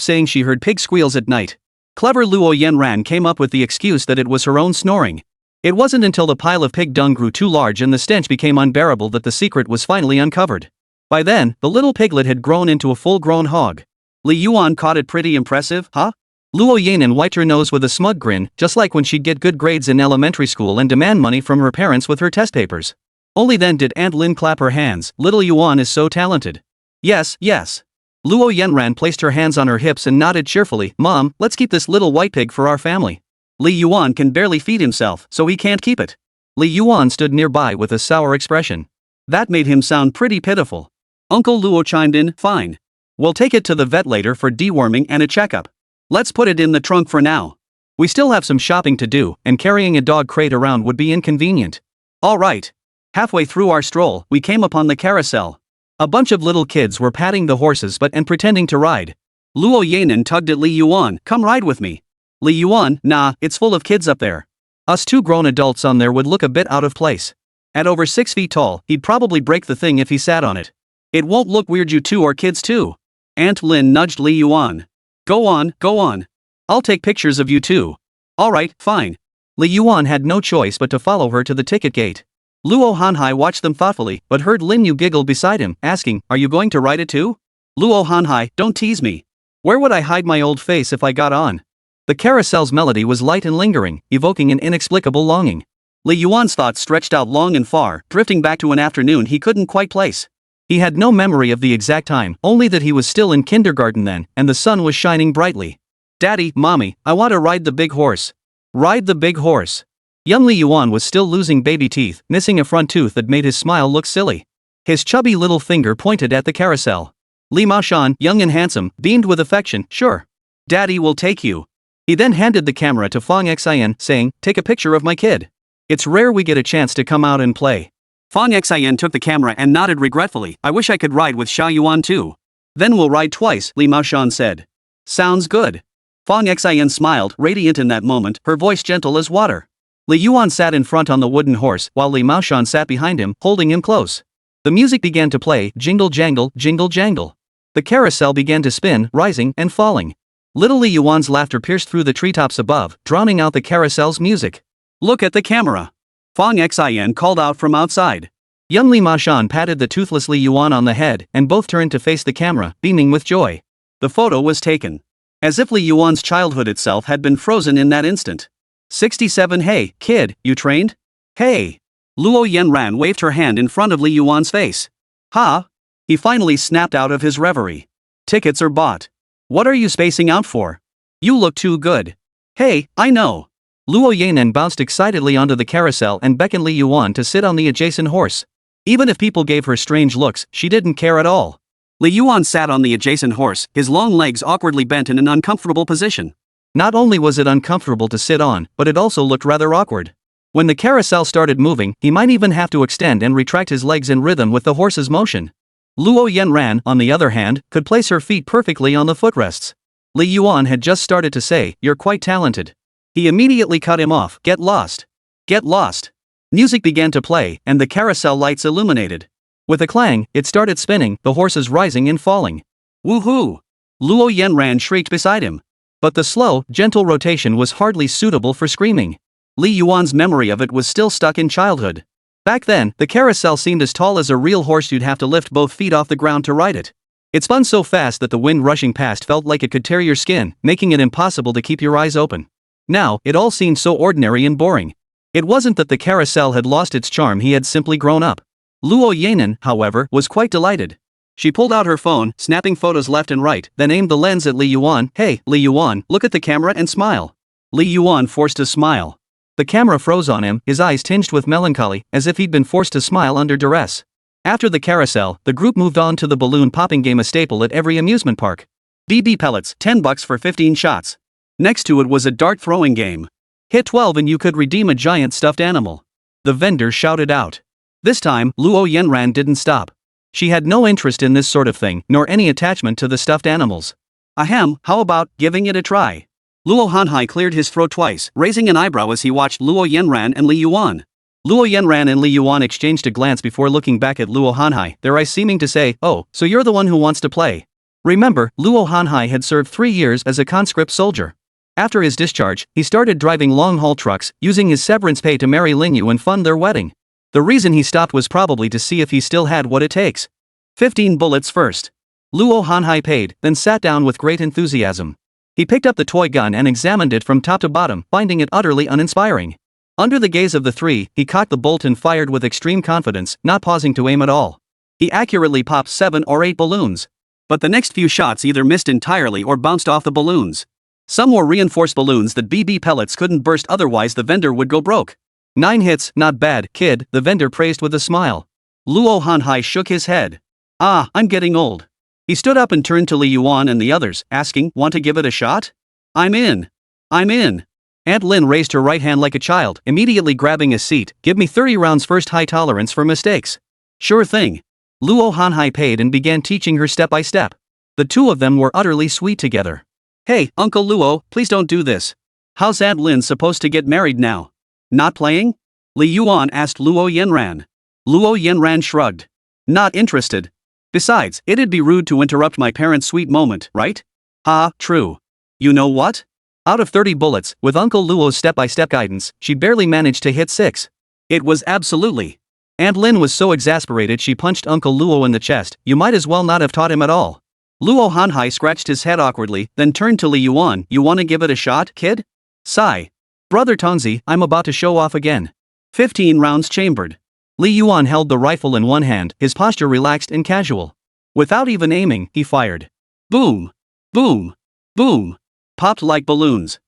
saying she heard pig squeals at night. Clever Luo Yenran came up with the excuse that it was her own snoring. It wasn't until the pile of pig dung grew too large and the stench became unbearable that the secret was finally uncovered. By then, the little piglet had grown into a full-grown hog. Li Yuan caught it pretty impressive, huh? Luo Yanan wiped her nose with a smug grin, just like when she'd get good grades in elementary school and demand money from her parents with her test papers. Only then did Aunt Lin clap her hands. Little Yuan is so talented. Yes, yes. Luo Yenran placed her hands on her hips and nodded cheerfully. Mom, let's keep this little white pig for our family. Li Yuan can barely feed himself, so he can't keep it. Li Yuan stood nearby with a sour expression. That made him sound pretty pitiful. Uncle Luo chimed in, fine. We'll take it to the vet later for deworming and a checkup. Let's put it in the trunk for now. We still have some shopping to do, and carrying a dog crate around would be inconvenient. All right. Halfway through our stroll, we came upon the carousel. A bunch of little kids were patting the horses and pretending to ride. Luo Yanan tugged at Li Yuan, come ride with me. Li Yuan, nah, it's full of kids up there. Us two grown adults on there would look a bit out of place. At over 6 feet tall, he'd probably break the thing if he sat on it. It won't look weird, you two are kids too. Aunt Lin nudged Li Yuan. Go on, go on. I'll take pictures of you too. Alright, fine. Li Yuan had no choice but to follow her to the ticket gate. Luo Hanhai watched them thoughtfully, but heard Lin Yu giggle beside him, asking, are you going to ride it too? Luo Hanhai, don't tease me. Where would I hide my old face if I got on? The carousel's melody was light and lingering, evoking an inexplicable longing. Li Yuan's thoughts stretched out long and far, drifting back to an afternoon he couldn't quite place. He had no memory of the exact time, only that he was still in kindergarten then, and the sun was shining brightly. Daddy, Mommy, I want to ride the big horse. Ride the big horse. Young Li Yuan was still losing baby teeth, missing a front tooth that made his smile look silly. His chubby little finger pointed at the carousel. Li Maoshan, young and handsome, beamed with affection, sure. Daddy will take you. He then handed the camera to Fang Xian, saying, take a picture of my kid. It's rare we get a chance to come out and play. Fang Xian took the camera and nodded regretfully. I wish I could ride with Xia Yuan too. Then we'll ride twice, Li Maoshan said. Sounds good. Fang Xian smiled, radiant in that moment, her voice gentle as water. Li Yuan sat in front on the wooden horse, while Li Maoshan sat behind him, holding him close. The music began to play, jingle jangle, jingle jangle. The carousel began to spin, rising and falling. Little Li Yuan's laughter pierced through the treetops above, drowning out the carousel's music. Look at the camera. Fang Xian called out from outside. Young Li Maoshan patted the toothless Li Yuan on the head, and both turned to face the camera, beaming with joy. The photo was taken. As if Li Yuan's childhood itself had been frozen in that instant. 67 Hey, kid, you trained? Hey. Luo Yenran waved her hand in front of Li Yuan's face. Ha? He finally snapped out of his reverie. Tickets are bought. What are you spacing out for? You look too good. Hey, I know. Luo Yanan bounced excitedly onto the carousel and beckoned Li Yuan to sit on the adjacent horse. Even if people gave her strange looks, she didn't care at all. Li Yuan sat on the adjacent horse, his long legs awkwardly bent in an uncomfortable position. Not only was it uncomfortable to sit on, but it also looked rather awkward. When the carousel started moving, he might even have to extend and retract his legs in rhythm with the horse's motion. Luo Yanran, on the other hand, could place her feet perfectly on the footrests. Li Yuan had just started to say, "You're quite talented." He immediately cut him off. "Get lost. Get lost." Music began to play, and the carousel lights illuminated. With a clang, it started spinning, the horses rising and falling. "Woohoo!" Luo Yanran shrieked beside him. But the slow, gentle rotation was hardly suitable for screaming. Li Yuan's memory of it was still stuck in childhood. Back then, the carousel seemed as tall as a real horse. You'd have to lift both feet off the ground to ride it. It spun so fast that the wind rushing past felt like it could tear your skin, making it impossible to keep your eyes open. Now, it all seemed so ordinary and boring. It wasn't that the carousel had lost its charm, he had simply grown up. Luo Yanan, however, was quite delighted. She pulled out her phone, snapping photos left and right, then aimed the lens at Li Yuan. "Hey, Li Yuan, look at the camera and smile." Li Yuan forced a smile. The camera froze on him, his eyes tinged with melancholy, as if he'd been forced to smile under duress. After the carousel, the group moved on to the balloon popping game, a staple at every amusement park. BB pellets, $10 for 15 shots. Next to it was a dart throwing game. Hit 12 and you could redeem a giant stuffed animal. The vendor shouted out. This time, Luo Yanran didn't stop. She had no interest in this sort of thing, nor any attachment to the stuffed animals. Ahem, how about giving it a try? Luo Hanhai cleared his throat twice, raising an eyebrow as he watched Luo Yanran and Li Yuan. Luo Yanran and Li Yuan exchanged a glance before looking back at Luo Hanhai, their eyes seeming to say, "Oh, so you're the one who wants to play." Remember, Luo Hanhai had served 3 years as a conscript soldier. After his discharge, he started driving long-haul trucks, using his severance pay to marry Lingyu and fund their wedding. The reason he stopped was probably to see if he still had what it takes. 15 bullets first. Luo Hanhai paid, then sat down with great enthusiasm. He picked up the toy gun and examined it from top to bottom, finding it utterly uninspiring. Under the gaze of the three, he cocked the bolt and fired with extreme confidence, not pausing to aim at all. He accurately popped 7 or 8 balloons. But the next few shots either missed entirely or bounced off the balloons. Some were reinforced balloons that BB pellets couldn't burst, otherwise the vendor would go broke. 9 hits, not bad, kid, the vendor praised with a smile. Luo Hanhai shook his head. "Ah, I'm getting old." He stood up and turned to Li Yuan and the others, asking, "Want to give it a shot?" I'm in. Aunt Lin raised her right hand like a child, immediately grabbing a seat. "Give me 30 rounds first, high tolerance for mistakes." "Sure thing." Luo Hanhai paid and began teaching her step by step. The two of them were utterly sweet together. "Hey, Uncle Luo, please don't do this. How's Aunt Lin supposed to get married now? Not playing?" Li Yuan asked Luo Yanran. Luo Yanran shrugged. "Not interested. Besides, it'd be rude to interrupt my parents' sweet moment, right?" "Ha, true. You know what? Out of 30 bullets, with Uncle Luo's step-by-step guidance, she barely managed to hit 6. It was absolutely. Aunt Lin was so exasperated she punched Uncle Luo in the chest. "You might as well not have taught him at all." Luo Hanhai scratched his head awkwardly, then turned to Li Yuan. "You wanna give it a shot, kid?" Sigh. "Brother Tongzi, I'm about to show off again." 15 rounds chambered. Li Yuan held the rifle in one hand, his posture relaxed and casual. Without even aiming, he fired. Boom! Boom! Boom! Popped like balloons.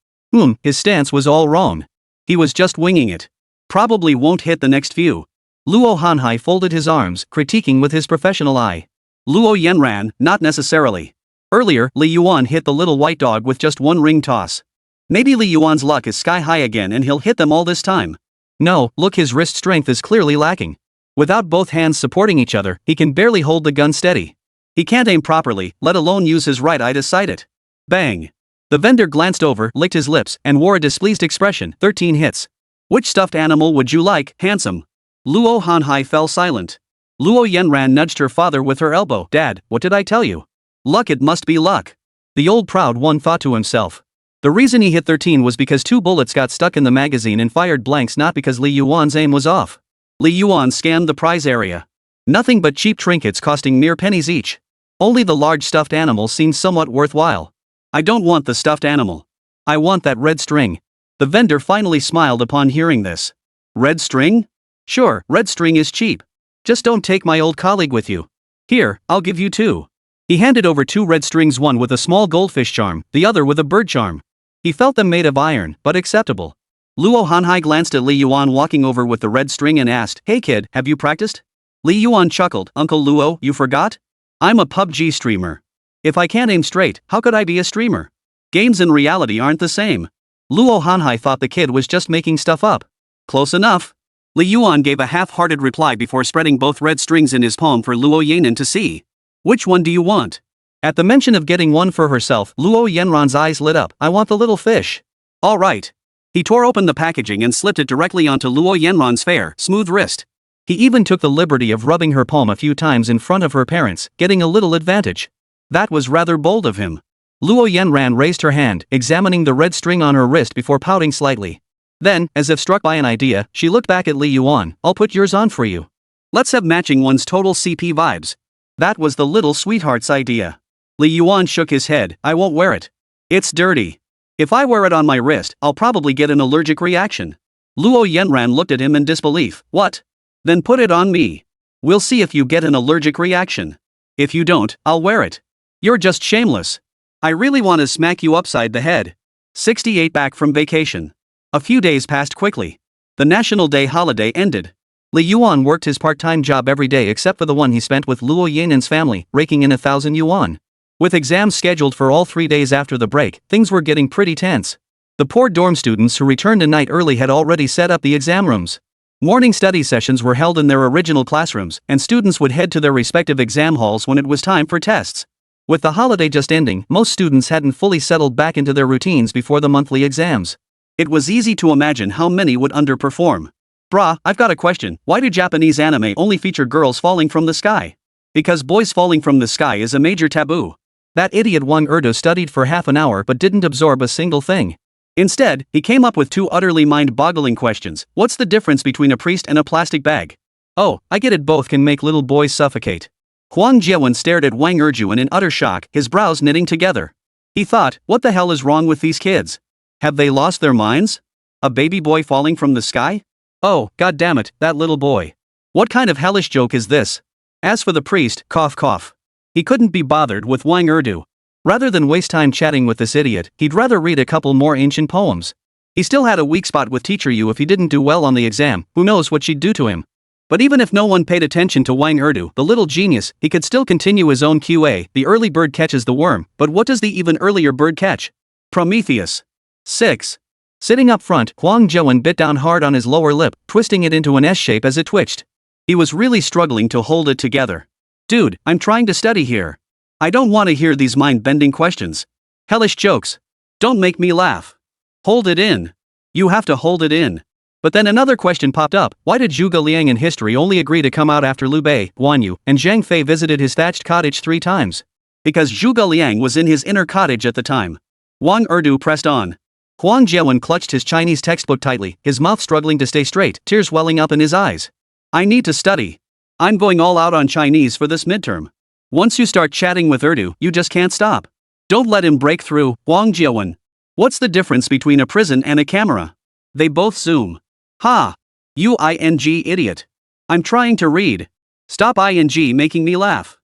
His stance was all wrong. He was just winging it. Probably won't hit the next few. Luo Hanhai folded his arms, critiquing with his professional eye. Luo Yanran, not necessarily. Earlier, Li Yuan hit the little white dog with just one ring toss. Maybe Li Yuan's luck is sky high again and he'll hit them all this time. No, look, his wrist strength is clearly lacking. Without both hands supporting each other, he can barely hold the gun steady. He can't aim properly, let alone use his right eye to sight it. Bang! The vendor glanced over, licked his lips, and wore a displeased expression. 13 hits. Which stuffed animal would you like, handsome? Luo Hanhai fell silent. Luo Yanran nudged her father with her elbow. Dad, what did I tell you? Luck, it must be luck. The old proud one thought to himself. The reason he hit 13 was because 2 bullets got stuck in the magazine and fired blanks, not because Li Yuan's aim was off. Li Yuan scanned the prize area. Nothing but cheap trinkets costing mere pennies each. Only the large stuffed animal seemed somewhat worthwhile. I don't want the stuffed animal. I want that red string. The vendor finally smiled upon hearing this. Red string? Sure, red string is cheap. Just don't take my old colleague with you. Here, I'll give you 2. He handed over 2 red strings, one with a small goldfish charm, the other with a bird charm. He felt them made of iron, but acceptable. Luo Hanhai glanced at Li Yuan walking over with the red string and asked, Hey kid, have you practiced? Li Yuan chuckled, Uncle Luo, you forgot? I'm a PUBG streamer. If I can't aim straight, how could I be a streamer? Games and reality aren't the same. Luo Hanhai thought the kid was just making stuff up. Close enough. Li Yuan gave a half-hearted reply before spreading both red strings in his palm for Luo Yanran to see. Which one do you want? At the mention of getting one for herself, Luo Yanran's eyes lit up. I want the little fish. All right. He tore open the packaging and slipped it directly onto Luo Yanran's fair, smooth wrist. He even took the liberty of rubbing her palm a few times in front of her parents, getting a little advantage. That was rather bold of him. Luo Yanran raised her hand, examining the red string on her wrist before pouting slightly. Then, as if struck by an idea, she looked back at Li Yuan. I'll put yours on for you. Let's have matching ones, total CP vibes. That was the little sweetheart's idea. Li Yuan shook his head. I won't wear it. It's dirty. If I wear it on my wrist, I'll probably get an allergic reaction. Luo Yanran looked at him in disbelief. What? Then put it on me. We'll see if you get an allergic reaction. If you don't, I'll wear it. You're just shameless. I really want to smack you upside the head. 68 back from vacation. A few days passed quickly. The National Day holiday ended. Li Yuan worked his part-time job every day except for the one he spent with Luo Yanran's family, raking in 1,000 yuan. With exams scheduled for all 3 days after the break, things were getting pretty tense. The poor dorm students who returned a night early had already set up the exam rooms. Morning study sessions were held in their original classrooms, and students would head to their respective exam halls when it was time for tests. With the holiday just ending, most students hadn't fully settled back into their routines before the monthly exams. It was easy to imagine how many would underperform. Brah, I've got a question. Why do Japanese anime only feature girls falling from the sky? Because boys falling from the sky is a major taboo. That idiot Wang Zhiyi studied for half an hour but didn't absorb a single thing. Instead, he came up with two utterly mind-boggling questions. What's the difference between a priest and a plastic bag? Oh, I get it, both can make little boys suffocate. Wēn Zhiyi stared at Wang Zhiyi in utter shock, his brows knitting together. He thought, what the hell is wrong with these kids? Have they lost their minds? A baby boy falling from the sky? Oh, goddammit, that little boy. What kind of hellish joke is this? As for the priest, cough cough. He couldn't be bothered with Wang Zhiyi. Rather than waste time chatting with this idiot, he'd rather read a couple more ancient poems. He still had a weak spot with Teacher Yu. If he didn't do well on the exam, who knows what she'd do to him. But even if no one paid attention to Wang Zhiyi, the little genius, he could still continue his own QA. The early bird catches the worm, but what does the even earlier bird catch? Prometheus. 6. Sitting up front, Wang Zhiyi bit down hard on his lower lip, twisting it into an S shape as it twitched. He was really struggling to hold it together. Dude, I'm trying to study here. I don't want to hear these mind-bending questions. Hellish jokes. Don't make me laugh. Hold it in. You have to hold it in. But then another question popped up. Why did Zhuge Liang in history only agree to come out after Liu Bei, Guan Yu, and Zhang Fei visited his thatched cottage 3 times? Because Zhuge Liang was in his inner cottage at the time. Wang Zhiyi pressed on. Wang Zhiyi clutched his Chinese textbook tightly, his mouth struggling to stay straight, tears welling up in his eyes. I need to study. I'm going all out on Chinese for this midterm. Once you start chatting with Zhiyi, you just can't stop. Don't let him break through, Wang Zhiyi. What's the difference between a prison and a camera? They both zoom. Ha! You ing idiot. I'm trying to read. Stop ing making me laugh.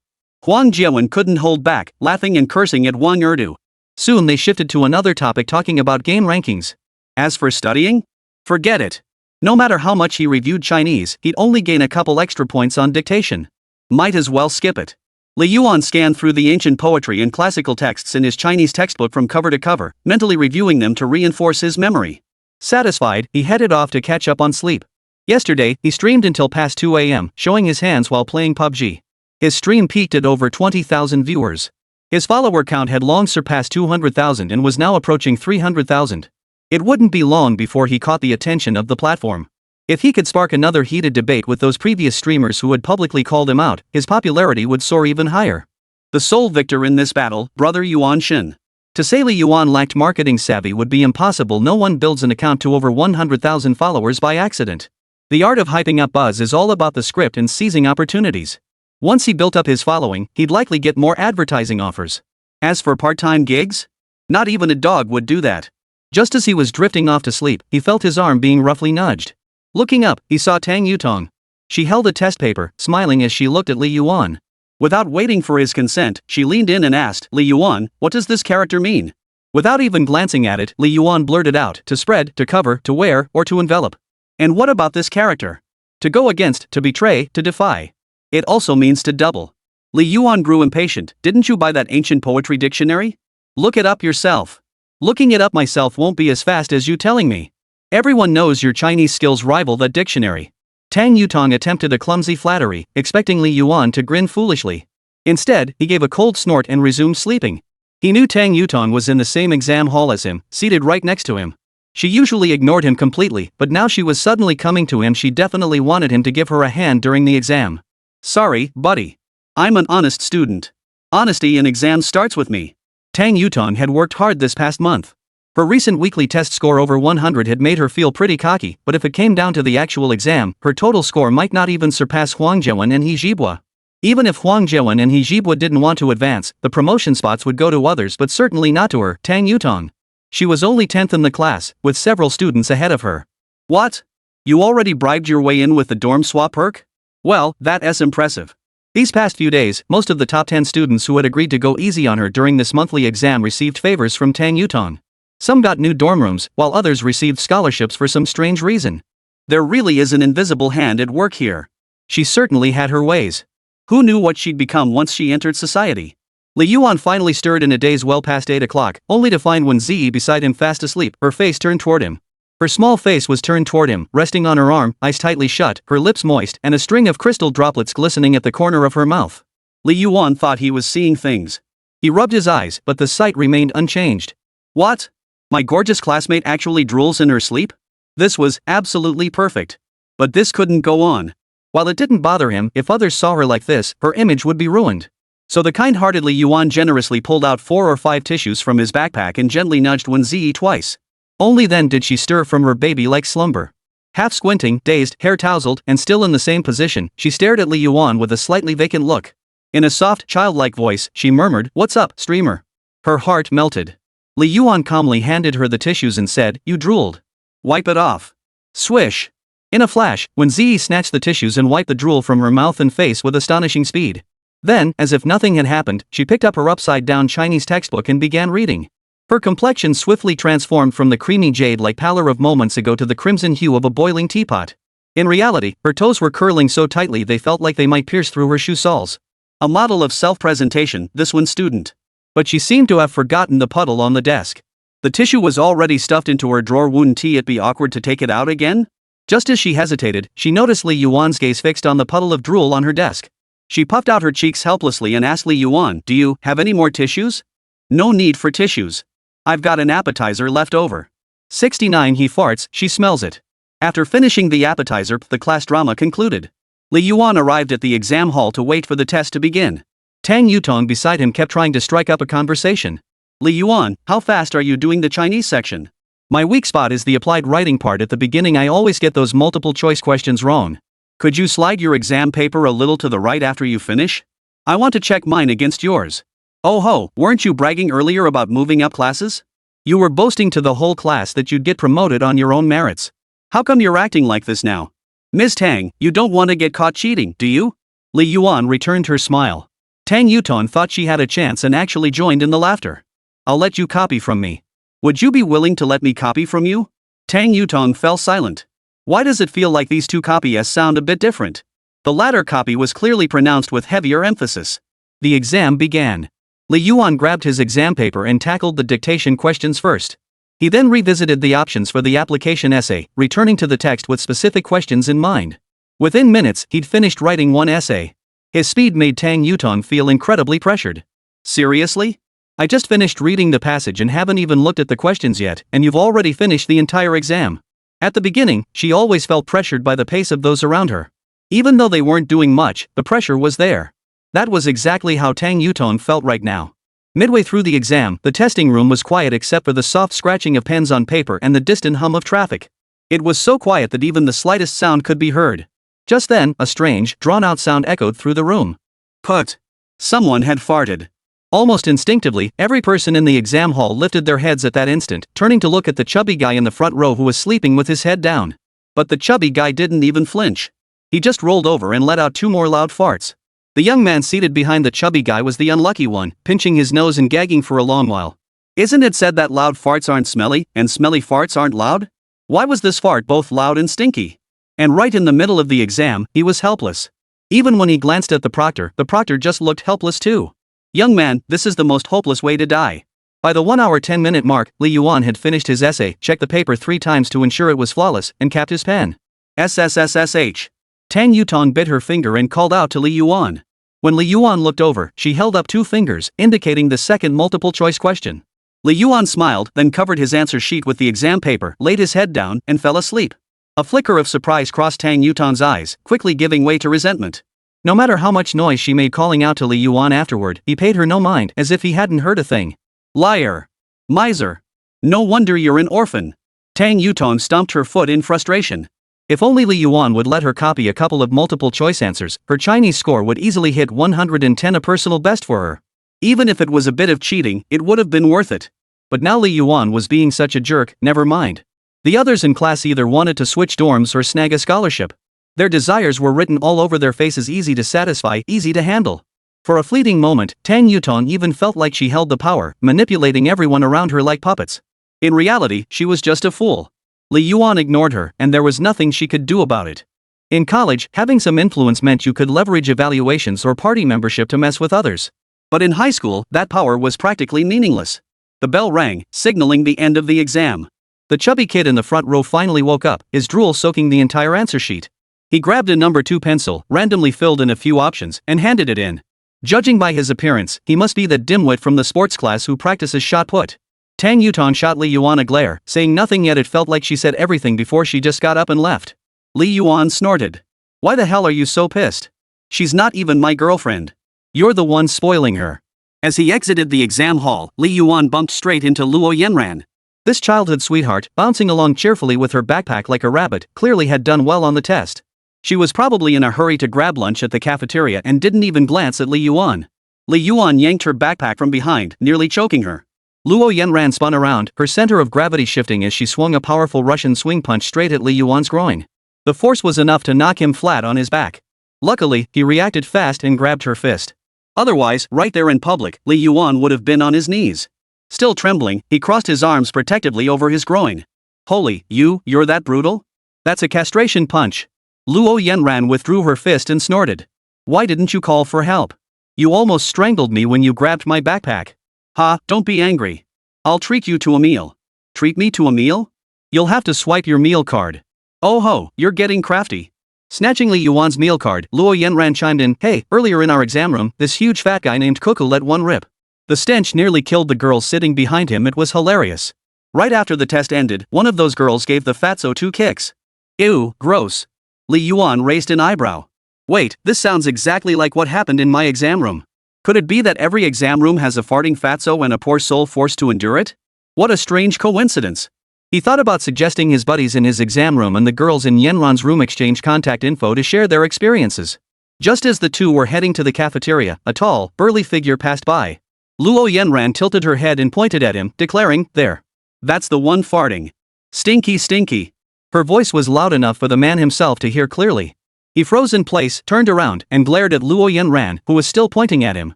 Wang Zhiyi couldn't hold back, laughing and cursing at Wang Zhiyi. Soon they shifted to another topic, talking about game rankings. As for studying? Forget it. No matter how much he reviewed Chinese, he'd only gain a couple extra points on dictation. Might as well skip it. Li Yuan scanned through the ancient poetry and classical texts in his Chinese textbook from cover to cover, mentally reviewing them to reinforce his memory. Satisfied, he headed off to catch up on sleep. Yesterday, he streamed until past 2 a.m., showing his hands while playing PUBG. His stream peaked at over 20,000 viewers. His follower count had long surpassed 200,000 and was now approaching 300,000. It wouldn't be long before he caught the attention of the platform. If he could spark another heated debate with those previous streamers who had publicly called him out, his popularity would soar even higher. The sole victor in this battle, brother Yuan Shin. To say Li Yuan lacked marketing savvy would be impossible. No one builds an account to over 100,000 followers by accident. The art of hyping up buzz is all about the script and seizing opportunities. Once he built up his following, he'd likely get more advertising offers. As for part-time gigs? Not even a dog would do that. Just as he was drifting off to sleep, he felt his arm being roughly nudged. Looking up, he saw Tang Yutong. She held a test paper, smiling as she looked at Li Yuan. Without waiting for his consent, she leaned in and asked, Li Yuan, what does this character mean? Without even glancing at it, Li Yuan blurted out, to spread, to cover, to wear, or to envelop. And what about this character? To go against, to betray, to defy. It also means to double. Li Yuan grew impatient. Didn't you buy that ancient poetry dictionary? Look it up yourself. Looking it up myself won't be as fast as you telling me. Everyone knows your Chinese skills rival that dictionary. Tang Yutong attempted a clumsy flattery, expecting Li Yuan to grin foolishly. Instead, he gave a cold snort and resumed sleeping. He knew Tang Yutong was in the same exam hall as him, seated right next to him. She usually ignored him completely, but now she was suddenly coming to him. She definitely wanted him to give her a hand during the exam. Sorry, buddy. I'm an honest student. Honesty in exams starts with me. Tang Yutong had worked hard this past month. Her recent weekly test score over 100 had made her feel pretty cocky, but if it came down to the actual exam, her total score might not even surpass Huang Zhiyi and He Zhibua. Even if Huang Zhiyi and He Zhibua didn't want to advance, the promotion spots would go to others, but certainly not to her, Tang Yutong. She was only 10th in the class, with several students ahead of her. What? You already bribed your way in with the dorm swap perk? Well, that's impressive. These past few days, most of the top 10 students who had agreed to go easy on her during this monthly exam received favors from Tang Yutong. Some got new dorm rooms, while others received scholarships for some strange reason. There really is an invisible hand at work here. She certainly had her ways. Who knew what she'd become once she entered society? Li Yuan finally stirred in a daze well past 8 o'clock, only to find Wēn Zhiyi beside him fast asleep, her face turned toward him. Her small face was turned toward him, resting on her arm, eyes tightly shut, her lips moist, and a string of crystal droplets glistening at the corner of her mouth. Li Yuan thought he was seeing things. He rubbed his eyes, but the sight remained unchanged. What? My gorgeous classmate actually drools in her sleep? This was absolutely perfect. But this couldn't go on. While it didn't bother him, if others saw her like this, her image would be ruined. So the kind-hearted Li Yuan generously pulled out 4 or 5 tissues from his backpack and gently nudged Wēn Zhiyi twice. Only then did she stir from her baby-like slumber. Half squinting, dazed, hair tousled, and still in the same position, she stared at Li Yuan with a slightly vacant look. In a soft, childlike voice, she murmured, "What's up, streamer?" Her heart melted. Li Yuan calmly handed her the tissues and said, "You drooled. Wipe it off." Swish! In a flash, Wēn Zhiyi snatched the tissues and wiped the drool from her mouth and face with astonishing speed. Then, as if nothing had happened, she picked up her upside-down Chinese textbook and began reading. Her complexion swiftly transformed from the creamy jade-like pallor of moments ago to the crimson hue of a boiling teapot. In reality, her toes were curling so tightly they felt like they might pierce through her shoe soles. A model of self-presentation, this one student. But she seemed to have forgotten the puddle on the desk. The tissue was already stuffed into her drawer. Wouldn't it be awkward to take it out again? Just as she hesitated, she noticed Li Yuan's gaze fixed on the puddle of drool on her desk. She puffed out her cheeks helplessly and asked Li Yuan, "Do you have any more tissues?" "No need for tissues. I've got an appetizer left over." 69 He farts, she smells it. After finishing the appetizer, the class drama concluded. Li Yuan arrived at the exam hall to wait for the test to begin. Tang Yutong beside him kept trying to strike up a conversation. "Li Yuan, how fast are you doing the Chinese section?" "My weak spot is the applied writing part at the beginning. I always get those multiple choice questions wrong. Could you slide your exam paper a little to the right after you finish? I want to check mine against yours." "Oh ho, weren't you bragging earlier about moving up classes? You were boasting to the whole class that you'd get promoted on your own merits. How come you're acting like this now? Ms. Tang, you don't want to get caught cheating, do you?" Li Yuan returned her smile. Tang Yutong thought she had a chance and actually joined in the laughter. "I'll let you copy from me. Would you be willing to let me copy from you?" Tang Yutong fell silent. Why does it feel like these two copies sound a bit different? The latter copy was clearly pronounced with heavier emphasis. The exam began. Li Yuan grabbed his exam paper and tackled the dictation questions first. He then revisited the options for the application essay, returning to the text with specific questions in mind. Within minutes, he'd finished writing one essay. His speed made Tang Yutong feel incredibly pressured. "Seriously? I just finished reading the passage and haven't even looked at the questions yet, and you've already finished the entire exam." At the beginning, she always felt pressured by the pace of those around her. Even though they weren't doing much, the pressure was there. That was exactly how Tang Yutong felt right now. Midway through the exam, the testing room was quiet except for the soft scratching of pens on paper and the distant hum of traffic. It was so quiet that even the slightest sound could be heard. Just then, a strange, drawn-out sound echoed through the room. Put. Someone had farted. Almost instinctively, every person in the exam hall lifted their heads at that instant, turning to look at the chubby guy in the front row who was sleeping with his head down. But the chubby guy didn't even flinch. He just rolled over and let out 2 more loud farts. The young man seated behind the chubby guy was the unlucky one, pinching his nose and gagging for a long while. "Isn't it said that loud farts aren't smelly, and smelly farts aren't loud? Why was this fart both loud and stinky?" And right in the middle of the exam, he was helpless. Even when he glanced at the proctor just looked helpless too. "Young man, this is the most hopeless way to die. By the 1 hour 10-minute mark, Li Yuan had finished his essay, checked the paper 3 times to ensure it was flawless, and capped his pen. SSSSH. Tang Yutong bit her finger and called out to Li Yuan. When Li Yuan looked over, she held up 2 fingers, indicating the second multiple-choice question. Li Yuan smiled, then covered his answer sheet with the exam paper, laid his head down, and fell asleep. A flicker of surprise crossed Tang Yutong's eyes, quickly giving way to resentment. No matter how much noise she made calling out to Li Yuan afterward, he paid her no mind, as if he hadn't heard a thing. Liar. Miser. No wonder you're an orphan. Tang Yutong stomped her foot in frustration. If only Li Yuan would let her copy a couple of multiple-choice answers, her Chinese score would easily hit 110, a personal best for her. Even if it was a bit of cheating, it would have been worth it. But now Li Yuan was being such a jerk, never mind. The others in class either wanted to switch dorms or snag a scholarship. Their desires were written all over their faces, easy to satisfy, easy to handle. For a fleeting moment, Tang Yutong even felt like she held the power, manipulating everyone around her like puppets. In reality, she was just a fool. Li Yuan ignored her, and there was nothing she could do about it. In college, having some influence meant you could leverage evaluations or party membership to mess with others. But in high school, that power was practically meaningless. The bell rang, signaling the end of the exam. The chubby kid in the front row finally woke up, his drool soaking the entire answer sheet. He grabbed a number 2 pencil, randomly filled in a few options, and handed it in. Judging by his appearance, he must be the dimwit from the sports class who practices shot put. Tang Yutong shot Li Yuan a glare, saying nothing, yet it felt like she said everything before she just got up and left. Li Yuan snorted. Why the hell are you so pissed? She's not even my girlfriend. You're the one spoiling her. As he exited the exam hall, Li Yuan bumped straight into Luo Yanran. This childhood sweetheart, bouncing along cheerfully with her backpack like a rabbit, clearly had done well on the test. She was probably in a hurry to grab lunch at the cafeteria and didn't even glance at Li Yuan. Li Yuan yanked her backpack from behind, nearly choking her. Luo Yanran spun around, her center of gravity shifting as she swung a powerful Russian swing punch straight at Li Yuan's groin. The force was enough to knock him flat on his back. Luckily, he reacted fast and grabbed her fist. Otherwise, right there in public, Li Yuan would have been on his knees. Still trembling, he crossed his arms protectively over his groin. Holy, you're that brutal? That's a castration punch. Luo Yanran withdrew her fist and snorted. Why didn't you call for help? You almost strangled me when you grabbed my backpack. Ha, don't be angry. I'll treat you to a meal. Treat me to a meal? You'll have to swipe your meal card. Oh ho, you're getting crafty. Snatching Li Yuan's meal card, Luo Yanran chimed in, hey, earlier in our exam room, this huge fat guy named Cuckoo let one rip. The stench nearly killed the girl sitting behind him. It was hilarious. Right after the test ended, one of those girls gave the fatso 2 kicks. Ew, gross. Li Yuan raised an eyebrow. Wait, this sounds exactly like what happened in my exam room. Could it be that every exam room has a farting fatso and a poor soul forced to endure it? What a strange coincidence. He thought about suggesting his buddies in his exam room and the girls in Yanran's room exchange contact info to share their experiences. Just as the two were heading to the cafeteria, a tall, burly figure passed by. Luo Yanran tilted her head and pointed at him, declaring, there. That's the one farting. Stinky stinky. Her voice was loud enough for the man himself to hear clearly. He froze in place, turned around, and glared at Luo Yanran, who was still pointing at him.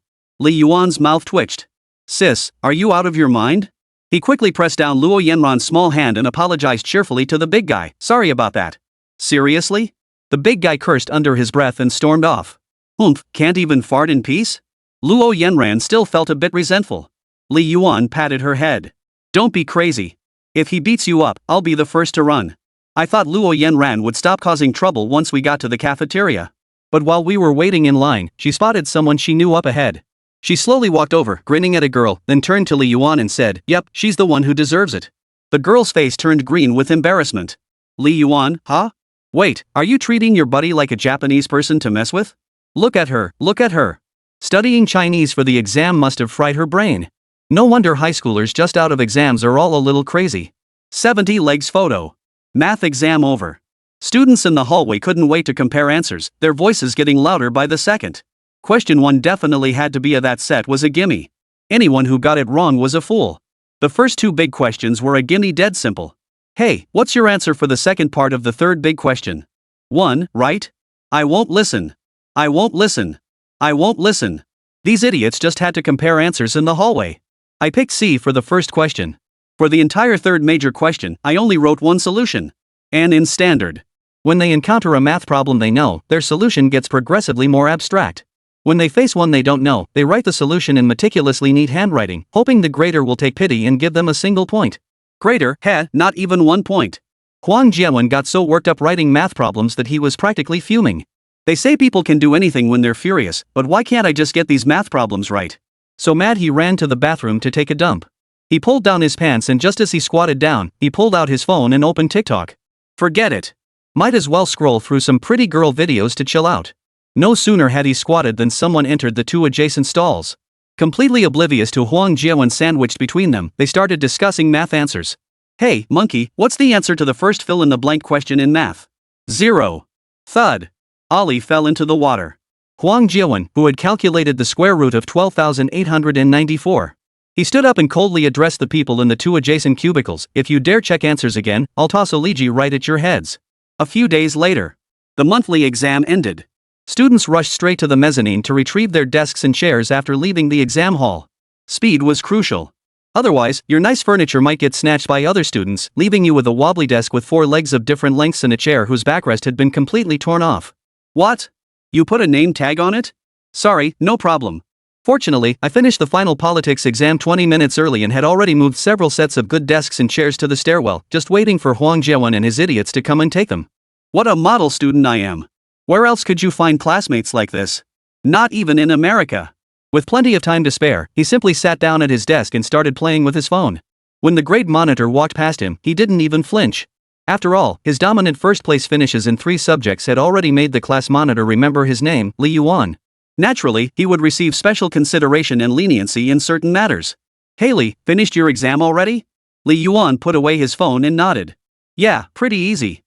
Li Yuan's mouth twitched. Sis, are you out of your mind? He quickly pressed down Luo Yanran's small hand and apologized cheerfully to the big guy. Sorry about that. Seriously? The big guy cursed under his breath and stormed off. Oomph, can't even fart in peace? Luo Yanran still felt a bit resentful. Li Yuan patted her head. Don't be crazy. If he beats you up, I'll be the first to run. I thought Luo Yanran would stop causing trouble once we got to the cafeteria. But while we were waiting in line, she spotted someone she knew up ahead. She slowly walked over, grinning at a girl, then turned to Li Yuan and said, yep, she's the one who deserves it. The girl's face turned green with embarrassment. Li Yuan, huh? Wait, are you treating your buddy like a Japanese person to mess with? Look at her, look at her. Studying Chinese for the exam must have fried her brain. No wonder high schoolers just out of exams are all a little crazy. 70 legs photo. Math exam over. Students in the hallway couldn't wait to compare answers, their voices getting louder by the second. Question 1 definitely had to be a that set was a gimme. Anyone who got it wrong was a fool. The first 2 big questions were a gimme, dead simple. Hey, what's your answer for the second part of the third big question? 1, right? I won't listen. I won't listen. I won't listen. These idiots just had to compare answers in the hallway. I picked C for the first question. For the entire third major question, I only wrote one solution. And in standard. When they encounter a math problem they know, their solution gets progressively more abstract. When they face one they don't know, they write the solution in meticulously neat handwriting, hoping the grader will take pity and give them a single point. Grader, not even 1 point. Wēn Zhiyi got so worked up writing math problems that he was practically fuming. They say people can do anything when they're furious, but why can't I just get these math problems right? So mad he ran to the bathroom to take a dump. He pulled down his pants and just as he squatted down, he pulled out his phone and opened TikTok. Forget it. Might as well scroll through some pretty girl videos to chill out. No sooner had he squatted than someone entered the 2 adjacent stalls. Completely oblivious to Wēn Zhiyi sandwiched between them, they started discussing math answers. Hey, monkey, what's the answer to the first fill-in-the-blank question in math? 0. Thud. Ollie fell into the water. Wēn Zhiyi, who had calculated the square root of 12,894. He stood up and coldly addressed the people in the 2 adjacent cubicles. If you dare check answers again, I'll toss a Liji right at your heads. A few days later. The monthly exam ended. Students rushed straight to the mezzanine to retrieve their desks and chairs after leaving the exam hall. Speed was crucial. Otherwise, your nice furniture might get snatched by other students, leaving you with a wobbly desk with 4 legs of different lengths and a chair whose backrest had been completely torn off. What? You put a name tag on it? Sorry, no problem. Fortunately, I finished the final politics exam 20 minutes early and had already moved several sets of good desks and chairs to the stairwell, just waiting for Wēn Zhiyi and his idiots to come and take them. What a model student I am. Where else could you find classmates like this? Not even in America. With plenty of time to spare, he simply sat down at his desk and started playing with his phone. When the grade monitor walked past him, he didn't even flinch. After all, his dominant first-place finishes in 3 subjects had already made the class monitor remember his name, Li Yuan. Naturally, he would receive special consideration and leniency in certain matters. Hey Li, finished your exam already? Li Yuan put away his phone and nodded. Yeah, pretty easy.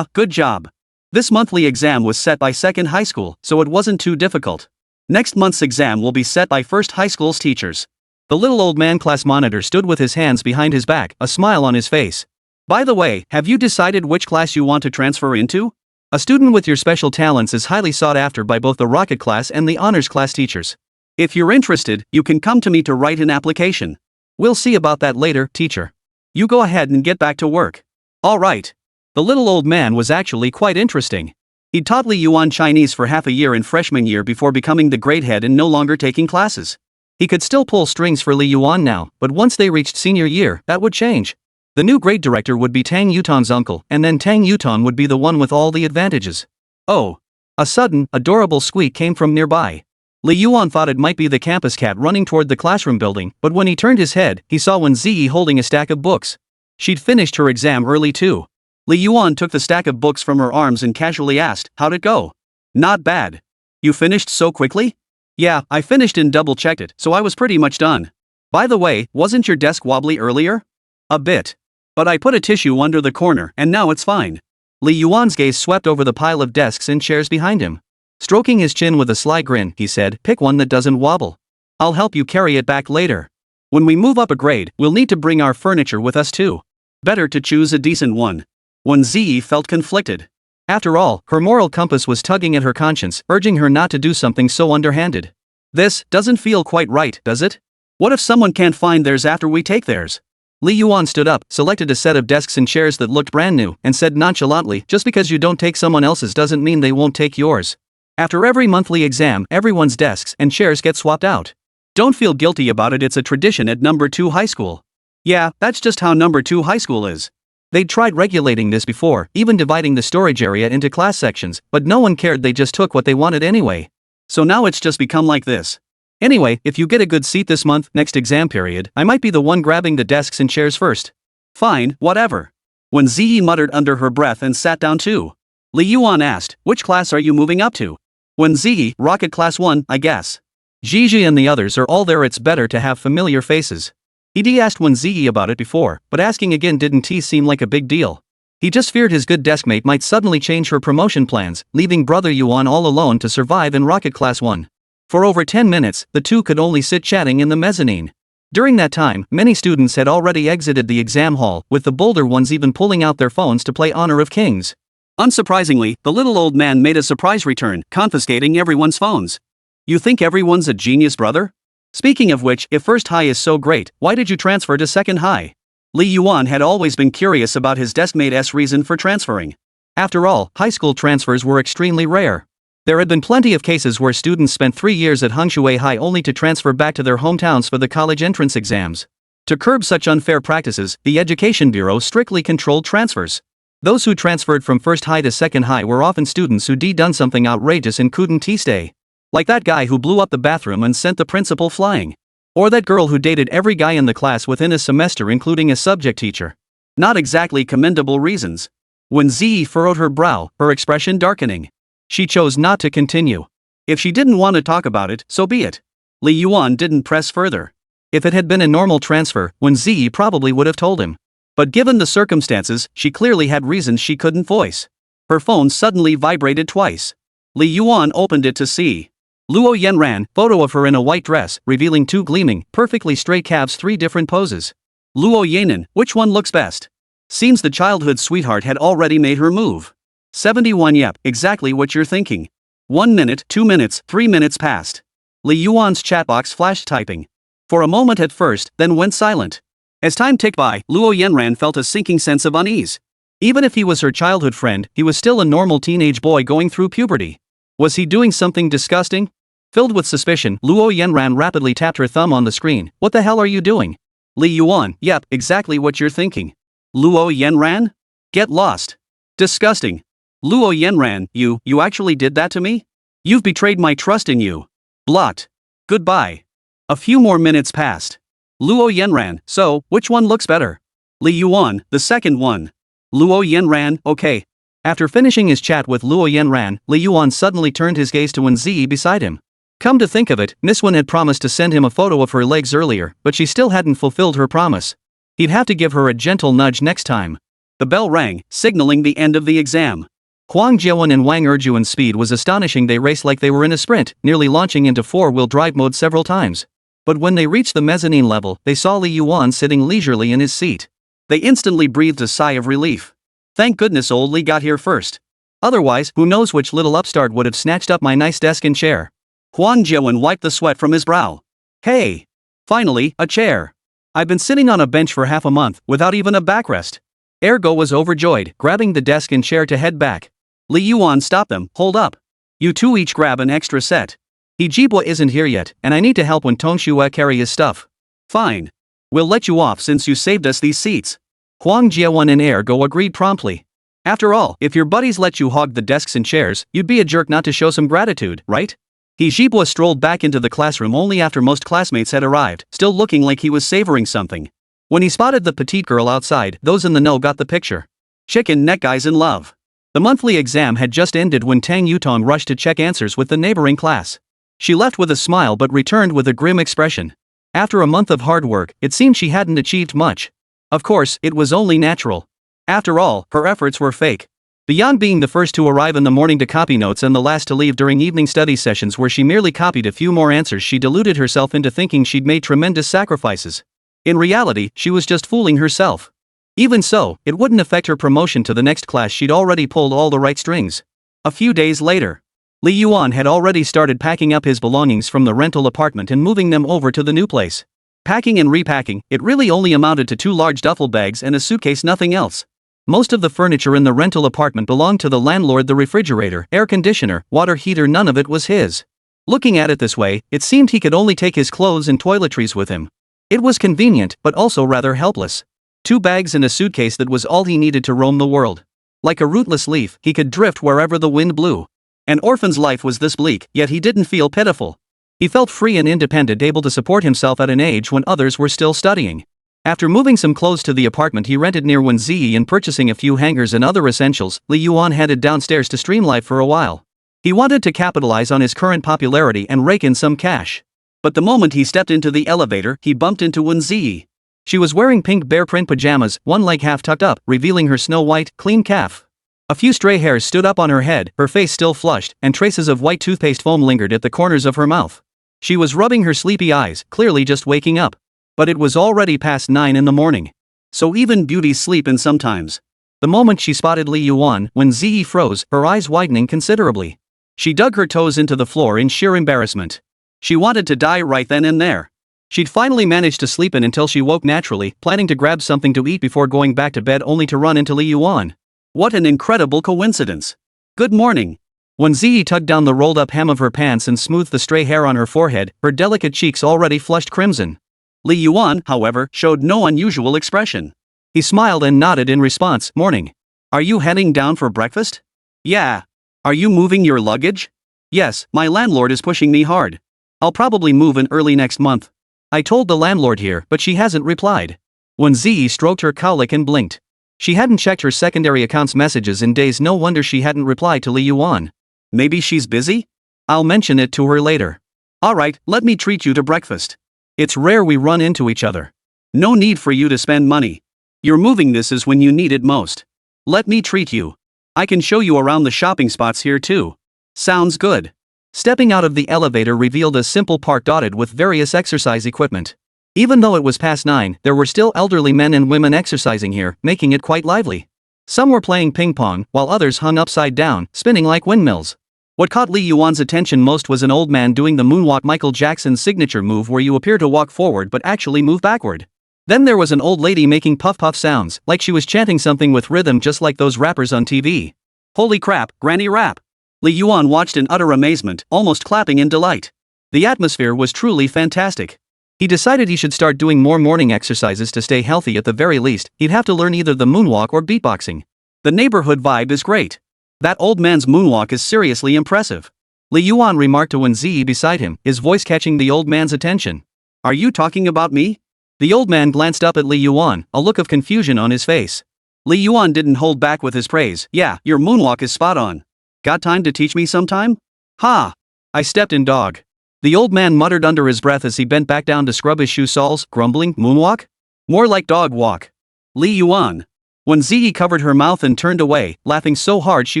Good job. This monthly exam was set by second high school, so it wasn't too difficult. Next month's exam will be set by first high school's teachers. The little old man class monitor stood with his hands behind his back, a smile on his face. By the way, have you decided which class you want to transfer into? A student with your special talents is highly sought after by both the rocket class and the honors class teachers. If you're interested, you can come to me to write an application. We'll see about that later, teacher. You go ahead and get back to work. All right. The little old man was actually quite interesting. He'd taught Li Yuan Chinese for half a year in freshman year before becoming the grade head and no longer taking classes. He could still pull strings for Li Yuan now, but once they reached senior year, that would change. The new grade director would be Tang Yutan's uncle, and then Tang Yutan would be the one with all the advantages. Oh. A sudden, adorable squeak came from nearby. Li Yuan thought it might be the campus cat running toward the classroom building, but when he turned his head, he saw Wēn Zhiyi holding a stack of books. She'd finished her exam early too. Li Yuan took the stack of books from her arms and casually asked, "How'd it go?" "Not bad. You finished so quickly?" "Yeah, I finished and double-checked it, so I was pretty much done. By the way, wasn't your desk wobbly earlier?" "A bit. But I put a tissue under the corner and now it's fine." Li Yuan's gaze swept over the pile of desks and chairs behind him. Stroking his chin with a sly grin, he said, "Pick one that doesn't wobble. I'll help you carry it back later. When we move up a grade, we'll need to bring our furniture with us too. Better to choose a decent one." Wēn Zhiyi felt conflicted. After all, her moral compass was tugging at her conscience, urging her not to do something so underhanded. This doesn't feel quite right, does it? What if someone can't find theirs after we take theirs? Li Yuan stood up, selected a set of desks and chairs that looked brand new, and said nonchalantly, "Just because you don't take someone else's doesn't mean they won't take yours. After every monthly exam, everyone's desks and chairs get swapped out. Don't feel guilty about it, it's a tradition at number 2 high school." Yeah, that's just how number 2 high school is. They'd tried regulating this before, even dividing the storage area into class sections, but no one cared, they just took what they wanted anyway. So now it's just become like this. Anyway, if you get a good seat this month, next exam period, I might be the one grabbing the desks and chairs first. Fine, whatever. Wēn Zhiyi muttered under her breath and sat down too. Li Yuan asked, "Which class are you moving up to?" Wēn Zhiyi, "Rocket class 1, I guess." Gigi and the others are all there, it's better to have familiar faces. He'd asked Wēn Zhiyi about it before, but asking again didn't seem like a big deal. He just feared his good deskmate might suddenly change her promotion plans, leaving brother Yuan all alone to survive in Rocket Class 1. For over 10 minutes, the two could only sit chatting in the mezzanine. During that time, many students had already exited the exam hall, with the bolder ones even pulling out their phones to play Honor of Kings. Unsurprisingly, the little old man made a surprise return, confiscating everyone's phones. "You think everyone's a genius, brother? Speaking of which, if first high is so great, why did you transfer to second high?" Li Yuan had always been curious about his deskmate's reason for transferring. After all, high school transfers were extremely rare. There had been plenty of cases where students spent 3 years at Hongshui High only to transfer back to their hometowns for the college entrance exams. To curb such unfair practices, the Education Bureau strictly controlled transfers. Those who transferred from first high to second high were often students who done something outrageous and couldn't stay. Like that guy who blew up the bathroom and sent the principal flying. Or that girl who dated every guy in the class within a semester including a subject teacher. Not exactly commendable reasons. Wēn Zhiyi furrowed her brow, her expression darkening. She chose not to continue. If she didn't want to talk about it, so be it. Li Yuan didn't press further. If it had been a normal transfer, Wēn Zhiyi probably would have told him. But given the circumstances, she clearly had reasons she couldn't voice. Her phone suddenly vibrated twice. Li Yuan opened it to see Luo Yanran, photo of her in a white dress, revealing 2 gleaming, perfectly straight calves, 3 different poses. Luo Yanan, which one looks best? Seems the childhood sweetheart had already made her move. 71. Yep, exactly what you're thinking. 1 minute, 2 minutes, 3 minutes passed. Li Yuan's chatbox flashed typing. For a moment at first, then went silent. As time ticked by, Luo Yanran felt a sinking sense of unease. Even if he was her childhood friend, he was still a normal teenage boy going through puberty. Was he doing something disgusting? Filled with suspicion, Luo Yanran rapidly tapped her thumb on the screen. What the hell are you doing? Li Yuan, yep, exactly what you're thinking. Luo Yanran? Get lost. Disgusting. Luo Yanran, you actually did that to me? You've betrayed my trust in you. Blot. Goodbye. A few more minutes passed. Luo Yanran, so, which one looks better? Li Yuan, the second one. Luo Yanran, okay. After finishing his chat with Luo Yanran, Li Yuan suddenly turned his gaze to Wēn Zhiyi beside him. Come to think of it, Miss Wēn had promised to send him a photo of her legs earlier, but she still hadn't fulfilled her promise. He'd have to give her a gentle nudge next time. The bell rang, signaling the end of the exam. Huang Jiawen and Wang Erjuan's speed was astonishing. They raced like they were in a sprint, nearly launching into 4-wheel drive mode several times. But when they reached the mezzanine level, they saw Li Yuan sitting leisurely in his seat. They instantly breathed a sigh of relief. Thank goodness old Li got here first. Otherwise, who knows which little upstart would have snatched up my nice desk and chair. Huang Jiawen wiped the sweat from his brow. Hey! Finally, a chair. I've been sitting on a bench for half a month, without even a backrest. Ergo was overjoyed, grabbing the desk and chair to head back. Li Yuan stopped them. Hold up. You two each grab an extra set. Hijibwa isn't here yet, and I need to help when Tongshua carry his stuff. Fine. We'll let you off since you saved us these seats. Huang Jiawen and Ergo agreed promptly. After all, if your buddies let you hog the desks and chairs, you'd be a jerk not to show some gratitude, right? Hijibwa strolled back into the classroom only after most classmates had arrived, still looking like he was savoring something. When he spotted the petite girl outside, those in the know got the picture. Chicken neck guys in love. The monthly exam had just ended when Tang Yutong rushed to check answers with the neighboring class. She left with a smile but returned with a grim expression. After a month of hard work, it seemed she hadn't achieved much. Of course, it was only natural. After all, her efforts were fake. Beyond being the first to arrive in the morning to copy notes and the last to leave during evening study sessions where she merely copied a few more answers, she deluded herself into thinking she'd made tremendous sacrifices. In reality, she was just fooling herself. Even so, it wouldn't affect her promotion to the next class. She'd already pulled all the right strings. A few days later, Li Yuan had already started packing up his belongings from the rental apartment and moving them over to the new place. Packing and repacking, it really only amounted to 2 large duffel bags and a suitcase, nothing else. Most of the furniture in the rental apartment belonged to the landlord. The refrigerator, air conditioner, water heater, none of it was his. Looking at it this way, it seemed he could only take his clothes and toiletries with him. It was convenient, but also rather helpless. 2 bags and a suitcase, that was all he needed to roam the world. Like a rootless leaf, he could drift wherever the wind blew. An orphan's life was this bleak, yet he didn't feel pitiful. He felt free and independent, able to support himself at an age when others were still studying. After moving some clothes to the apartment he rented near Wēn Zhiyi and purchasing a few hangers and other essentials, Li Yuan headed downstairs to stream life for a while. He wanted to capitalize on his current popularity and rake in some cash. But the moment he stepped into the elevator, he bumped into Wēn Zhiyi. She was wearing pink bear print pajamas, one leg half tucked up, revealing her snow-white, clean calf. A few stray hairs stood up on her head, her face still flushed, and traces of white toothpaste foam lingered at the corners of her mouth. She was rubbing her sleepy eyes, clearly just waking up. But it was already past 9 in the morning. So even beauties sleep in sometimes. The moment she spotted Li Yuan, Wēn Zhiyi froze, her eyes widening considerably. She dug her toes into the floor in sheer embarrassment. She wanted to die right then and there. She'd finally managed to sleep in until she woke naturally, planning to grab something to eat before going back to bed, only to run into Li Yuan. What an incredible coincidence. Good morning. Wēn Zhiyi tugged down the rolled-up hem of her pants and smoothed the stray hair on her forehead, her delicate cheeks already flushed crimson. Li Yuan, however, showed no unusual expression. He smiled and nodded in response. Morning. Are you heading down for breakfast? Yeah. Are you moving your luggage? Yes, my landlord is pushing me hard. I'll probably move in early next month. I told the landlord here, but she hasn't replied. Wēn Zhiyi stroked her cowlick and blinked. She hadn't checked her secondary account's messages in days, no wonder she hadn't replied to Li Yuan. Maybe she's busy? I'll mention it to her later. Alright, let me treat you to breakfast. It's rare we run into each other. No need for you to spend money. You're moving, this is when you need it most. Let me treat you. I can show you around the shopping spots here too. Sounds good. Stepping out of the elevator revealed a simple park dotted with various exercise equipment. Even though it was past 9, there were still elderly men and women exercising here, making it quite lively. Some were playing ping pong, while others hung upside down, spinning like windmills. What caught Li Yuan's attention most was an old man doing the moonwalk, Michael Jackson's signature move where you appear to walk forward but actually move backward. Then there was an old lady making puff-puff sounds, like she was chanting something with rhythm just like those rappers on TV. Holy crap, granny rap! Li Yuan watched in utter amazement, almost clapping in delight. The atmosphere was truly fantastic. He decided he should start doing more morning exercises to stay healthy. At the very least, he'd have to learn either the moonwalk or beatboxing. The neighborhood vibe is great. That old man's moonwalk is seriously impressive. Li Yuan remarked to Wēn Zhiyi beside him, his voice catching the old man's attention. Are you talking about me? The old man glanced up at Li Yuan, a look of confusion on his face. Li Yuan didn't hold back with his praise. Yeah, your moonwalk is spot on. Got time to teach me sometime? Ha! I stepped in, dog. The old man muttered under his breath as he bent back down to scrub his shoe soles, grumbling, moonwalk? More like dog walk. Li Yuan. Wēn Zhiyi covered her mouth and turned away, laughing so hard she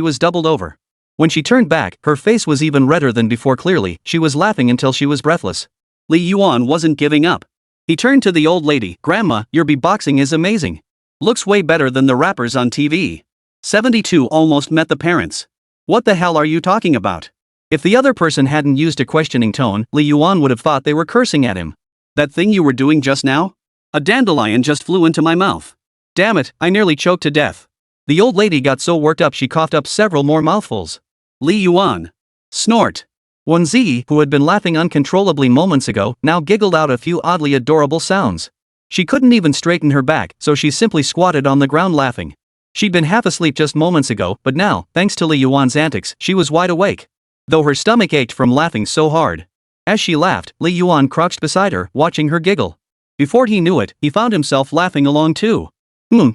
was doubled over. When she turned back, her face was even redder than before. Clearly, she was laughing until she was breathless. Li Yuan wasn't giving up. He turned to the old lady. Grandma, your beatboxing is amazing. Looks way better than the rappers on TV. 72 almost met the parents. What the hell are you talking about? If the other person hadn't used a questioning tone, Li Yuan would have thought they were cursing at him. That thing you were doing just now? A dandelion just flew into my mouth. Damn it, I nearly choked to death. The old lady got so worked up she coughed up several more mouthfuls. Li Yuan. Snort. Wēn Zhiyi, who had been laughing uncontrollably moments ago, now giggled out a few oddly adorable sounds. She couldn't even straighten her back, so she simply squatted on the ground laughing. She'd been half asleep just moments ago, but now, thanks to Li Yuan's antics, she was wide awake. Though her stomach ached from laughing so hard. As she laughed, Li Yuan crouched beside her, watching her giggle. Before he knew it, he found himself laughing along too.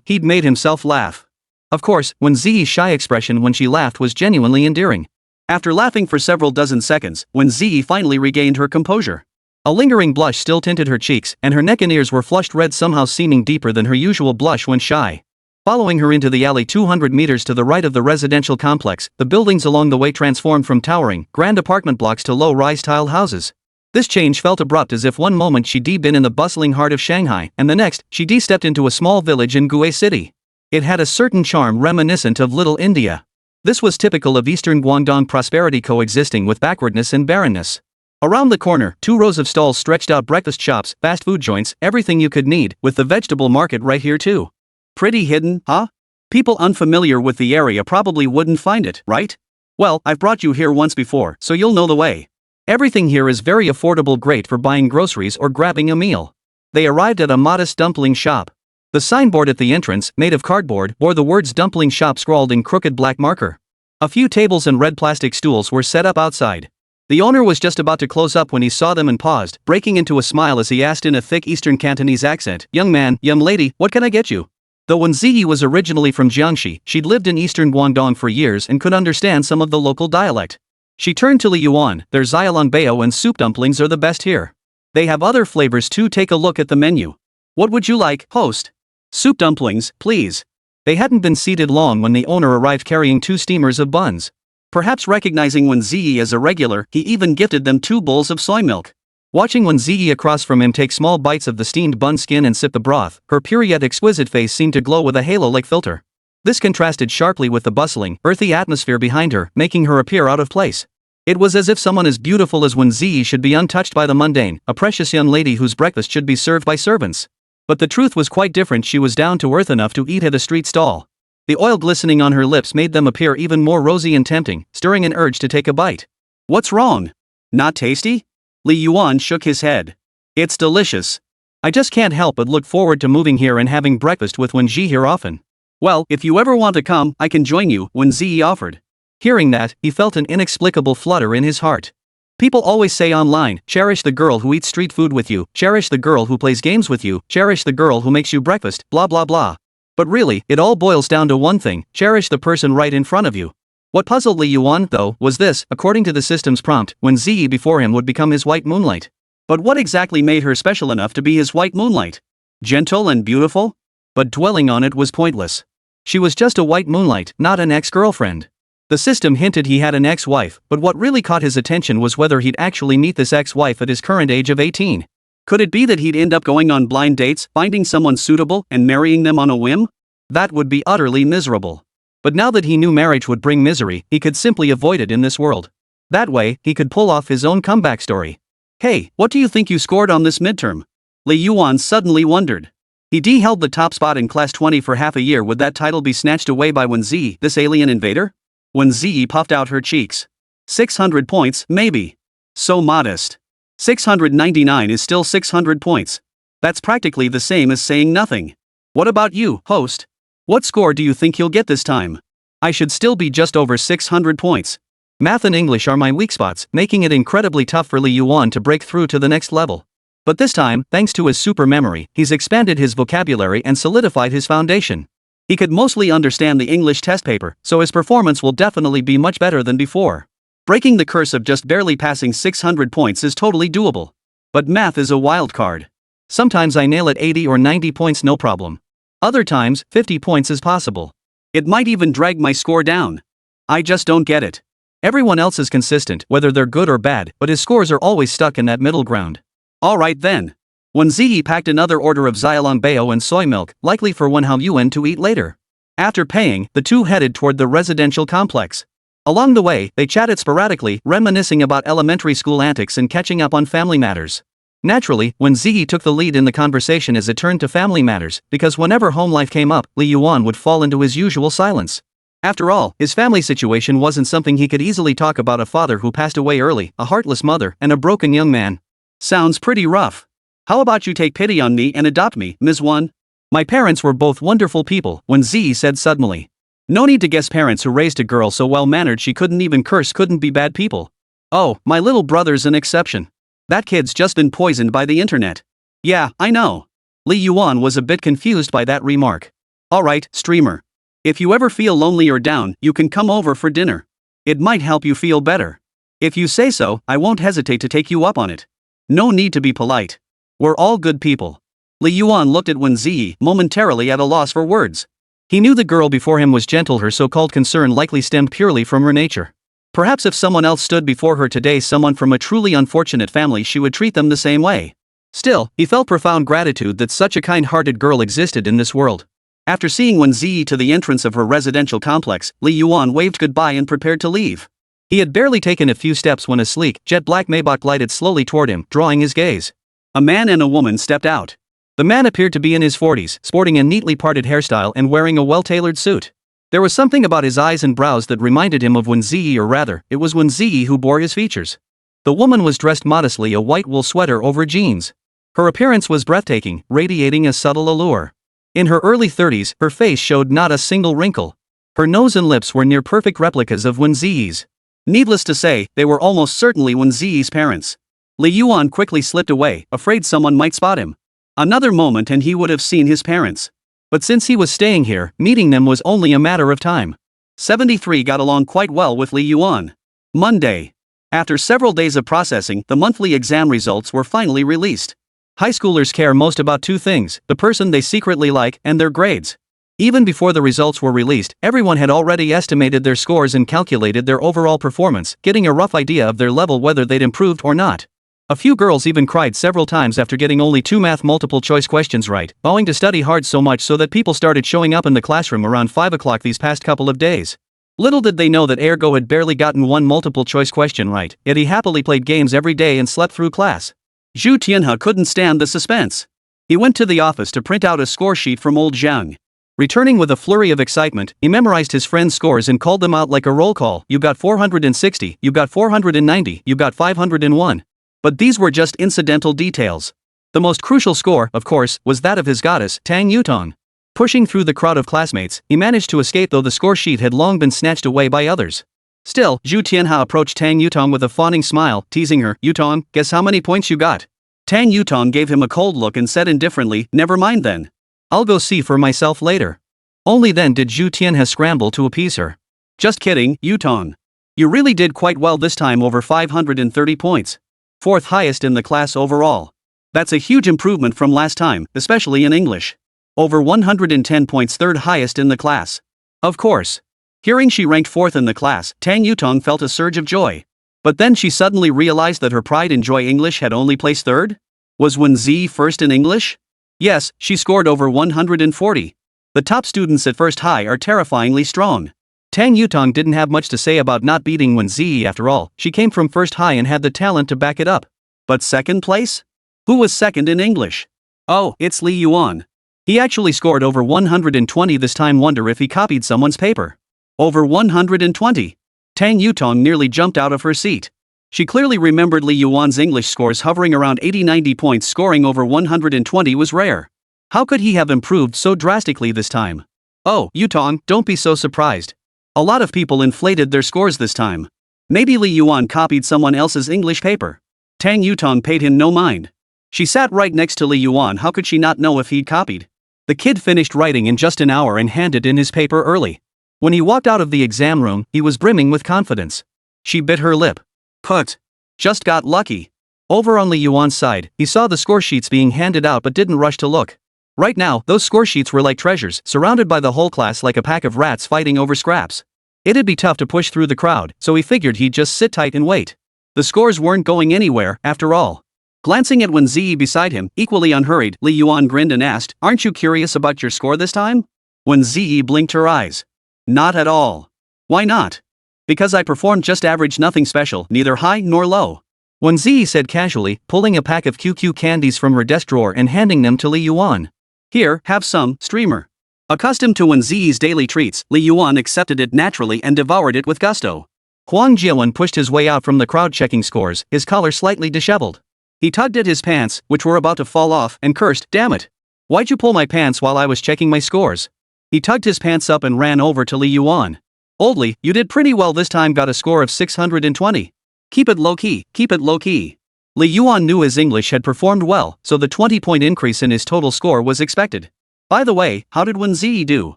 He'd made himself laugh. Of course, Wēn Zhiyi's shy expression when she laughed was genuinely endearing. After laughing for several dozen seconds, Wēn Zhiyi finally regained her composure. A lingering blush still tinted her cheeks, and her neck and ears were flushed red, somehow seeming deeper than her usual blush when shy. Following her into the alley 200 meters to the right of the residential complex, the buildings along the way transformed from towering, grand apartment blocks to low-rise tiled houses. This change felt abrupt, as if one moment she'd been in the bustling heart of Shanghai, and the next, she'd stepped into a small village in Gue City. It had a certain charm reminiscent of Little India. This was typical of eastern Guangdong prosperity coexisting with backwardness and barrenness. Around the corner, 2 rows of stalls stretched out, breakfast shops, fast food joints, everything you could need, with the vegetable market right here too. Pretty hidden, huh? People unfamiliar with the area probably wouldn't find it, right? Well, I've brought you here once before, so you'll know the way. Everything here is very affordable, great for buying groceries or grabbing a meal. They arrived at a modest dumpling shop. The signboard at the entrance, made of cardboard, bore the words dumpling shop scrawled in crooked black marker. A few tables and red plastic stools were set up outside. The owner was just about to close up when he saw them and paused, breaking into a smile as he asked in a thick Eastern Cantonese accent, "Young man, young lady, what can I get you?" Though Wēn Zhiyi was originally from Jiangxi, she'd lived in eastern Guangdong for years and could understand some of the local dialect. She turned to Li Yuan. Their xiaolongbao and soup dumplings are the best here. They have other flavors too, take a look at the menu. What would you like, host? Soup dumplings, please. They hadn't been seated long when the owner arrived carrying 2 steamers of buns. Perhaps recognizing Wēn Zhiyi as a regular, he even gifted them 2 bowls of soy milk. Watching Wēn Zhiyi across from him take small bites of the steamed bun skin and sip the broth, her pure yet exquisite face seemed to glow with a halo-like filter. This contrasted sharply with the bustling, earthy atmosphere behind her, making her appear out of place. It was as if someone as beautiful as Wēn Zhiyi should be untouched by the mundane, a precious young lady whose breakfast should be served by servants. But the truth was quite different. She was down to earth enough to eat at a street stall. The oil glistening on her lips made them appear even more rosy and tempting, stirring an urge to take a bite. What's wrong? Not tasty? Li Yuan shook his head. It's delicious. I just can't help but look forward to moving here and having breakfast with Wēn Zhiyi here often. Well, if you ever want to come, I can join you, Wēn Zhiyi offered. Hearing that, he felt an inexplicable flutter in his heart. People always say online, cherish the girl who eats street food with you, cherish the girl who plays games with you, cherish the girl who makes you breakfast, blah blah blah. But really, it all boils down to one thing, cherish the person right in front of you. What puzzled Li Yuan, though, was this: according to the system's prompt, Wēn Zhiyi before him would become his white moonlight. But what exactly made her special enough to be his white moonlight? Gentle and beautiful? But dwelling on it was pointless. She was just a white moonlight, not an ex-girlfriend. The system hinted he had an ex-wife, but what really caught his attention was whether he'd actually meet this ex-wife at his current age of 18. Could it be that he'd end up going on blind dates, finding someone suitable, and marrying them on a whim? That would be utterly miserable. But now that he knew marriage would bring misery, he could simply avoid it in this world. That way, he could pull off his own comeback story. Hey, what do you think you scored on this midterm? Li Yuan suddenly wondered. He'd held the top spot in class 20 for half a year. Would that title be snatched away by Wēn Zhiyi, this alien invader? Wēn Zhiyi puffed out her cheeks. 600 points, maybe. So modest. 699 is still 600 points. That's practically the same as saying nothing. What about you, host? What score do you think you'll get this time? I should still be just over 600 points. Math and English are my weak spots, making it incredibly tough for Li Yuan to break through to the next level. But this time, thanks to his super memory, he's expanded his vocabulary and solidified his foundation. He could mostly understand the English test paper, so his performance will definitely be much better than before. Breaking the curse of just barely passing 600 points is totally doable. But math is a wild card. Sometimes I nail it 80 or 90 points no problem. Other times, 50 points is possible. It might even drag my score down. I just don't get it. Everyone else is consistent, whether they're good or bad, but his scores are always stuck in that middle ground. Alright then. Wēn Zhiyi packed another order of xiaolongbao and soy milk, likely for Wēn Yuan to eat later. After paying, the two headed toward the residential complex. Along the way, they chatted sporadically, reminiscing about elementary school antics and catching up on family matters. Naturally, Wēn Zhiyi took the lead in the conversation as it turned to family matters, because whenever home life came up, Li Yuan would fall into his usual silence. After all, his family situation wasn't something he could easily talk about: a father who passed away early, a heartless mother, and a broken young man. Sounds pretty rough. How about you take pity on me and adopt me, Ms. Won? My parents were both wonderful people, Wēn Zhiyi said suddenly. No need to guess, parents who raised a girl so well-mannered she couldn't even curse couldn't be bad people. Oh, my little brother's an exception. That kid's just been poisoned by the internet. Yeah, I know. Li Yuan was a bit confused by that remark. Alright, streamer. If you ever feel lonely or down, you can come over for dinner. It might help you feel better. If you say so, I won't hesitate to take you up on it. No need to be polite. We're all good people. Li Yuan looked at Wēn Zhiyi, momentarily at a loss for words. He knew the girl before him was gentle. Her so-called concern likely stemmed purely from her nature. Perhaps if someone else stood before her today, someone from a truly unfortunate family, she would treat them the same way. Still, he felt profound gratitude that such a kind-hearted girl existed in this world. After seeing Wēn Zhiyi to the entrance of her residential complex, Li Yuan waved goodbye and prepared to leave. He had barely taken a few steps when a sleek, jet-black Maybach glided slowly toward him, drawing his gaze. A man and a woman stepped out. The man appeared to be in his 40s, sporting a neatly parted hairstyle and wearing a well-tailored suit. There was something about his eyes and brows that reminded him of Wēn Zhiyi, or rather, it was Wēn Zhiyi who bore his features. The woman was dressed modestly, a white wool sweater over jeans. Her appearance was breathtaking, radiating a subtle allure. In her early 30s, her face showed not a single wrinkle. Her nose and lips were near perfect replicas of Wēn Zhiyi's. Needless to say, they were almost certainly Wēn Zhiyi's parents. Li Yuan quickly slipped away, afraid someone might spot him. Another moment and he would have seen his parents. But since he was staying here, meeting them was only a matter of time. 73 got along quite well with Li Yuan. Monday. After several days of processing, the monthly exam results were finally released. High schoolers care most about two things: the person they secretly like and their grades. Even before the results were released, everyone had already estimated their scores and calculated their overall performance, getting a rough idea of their level, whether they'd improved or not. A few girls even cried several times after getting only 2 math multiple-choice questions right, vowing to study hard so much so that people started showing up in the classroom around 5 o'clock these past couple of days. Little did they know that Ergo had barely gotten 1 multiple-choice question right, yet he happily played games every day and slept through class. Zhu Tianhe couldn't stand the suspense. He went to the office to print out a score sheet from old Zhang. Returning with a flurry of excitement, he memorized his friend's scores and called them out like a roll call. You got 460, you got 490, you got 501. But these were just incidental details. The most crucial score, of course, was that of his goddess, Tang Yutong. Pushing through the crowd of classmates, he managed to escape though the score sheet had long been snatched away by others. Still, Zhu Tianhao approached Tang Yutong with a fawning smile, teasing her. Yutong, guess how many points you got? Tang Yutong gave him a cold look and said indifferently, never mind then. I'll go see for myself later. Only then did Zhu Tianhao scramble to appease her. Just kidding, Yutong. You really did quite well this time, over 530 points. Fourth highest in the class overall. That's a huge improvement from last time, especially in English. Over 110 points, third highest in the class. Of course. Hearing she ranked fourth in the class, Tang Yutong felt a surge of joy. But then she suddenly realized that her pride in Joy English had only placed third? Was Wēn Zhiyi first in English? Yes, she scored over 140. The top students at first high are terrifyingly strong. Tang Yutong didn't have much to say about not beating Wēn Zhiyi after all. She came from first high and had the talent to back it up. But second place? Who was second in English? Oh, it's Li Yuan. He actually scored over 120 this time. Wonder if he copied someone's paper. Over 120. Tang Yutong nearly jumped out of her seat. She clearly remembered Li Yuan's English scores hovering around 80-90 points. Scoring over 120 was rare. How could he have improved so drastically this time? Oh, Yutong, don't be so surprised. A lot of people inflated their scores this time. Maybe Li Yuan copied someone else's English paper. Tang Yutong paid him no mind. She sat right next to Li Yuan. How could she not know if he'd copied? The kid finished writing in just an hour and handed in his paper early. When he walked out of the exam room, he was brimming with confidence. She bit her lip. Put. Just got lucky. Over on Li Yuan's side, he saw the score sheets being handed out but didn't rush to look. Right now, those score sheets were like treasures, surrounded by the whole class like a pack of rats fighting over scraps. It'd be tough to push through the crowd, so he figured he'd just sit tight and wait. The scores weren't going anywhere, after all. Glancing at Wēn Zhiyi beside him, equally unhurried, Li Yuan grinned and asked, aren't you curious about your score this time? Wēn Zhiyi blinked her eyes. Not at all. Why not? Because I performed just average, nothing special, neither high nor low. Wēn Zhiyi said casually, pulling a pack of QQ candies from her desk drawer and handing them to Li Yuan. Here, have some, streamer. Accustomed to Wēn Zhiyi's daily treats, Li Yuan accepted it naturally and devoured it with gusto. Huang Jiawen pushed his way out from the crowd checking scores, his collar slightly disheveled. He tugged at his pants, which were about to fall off, and cursed, damn it. Why'd you pull my pants while I was checking my scores? He tugged his pants up and ran over to Li Yuan. Oldly, you did pretty well this time, got a score of 620. Keep it low-key, keep it low-key. Li Yuan knew his English had performed well, so the 20-point increase in his total score was expected. By the way, how did Wēn Zhiyi do?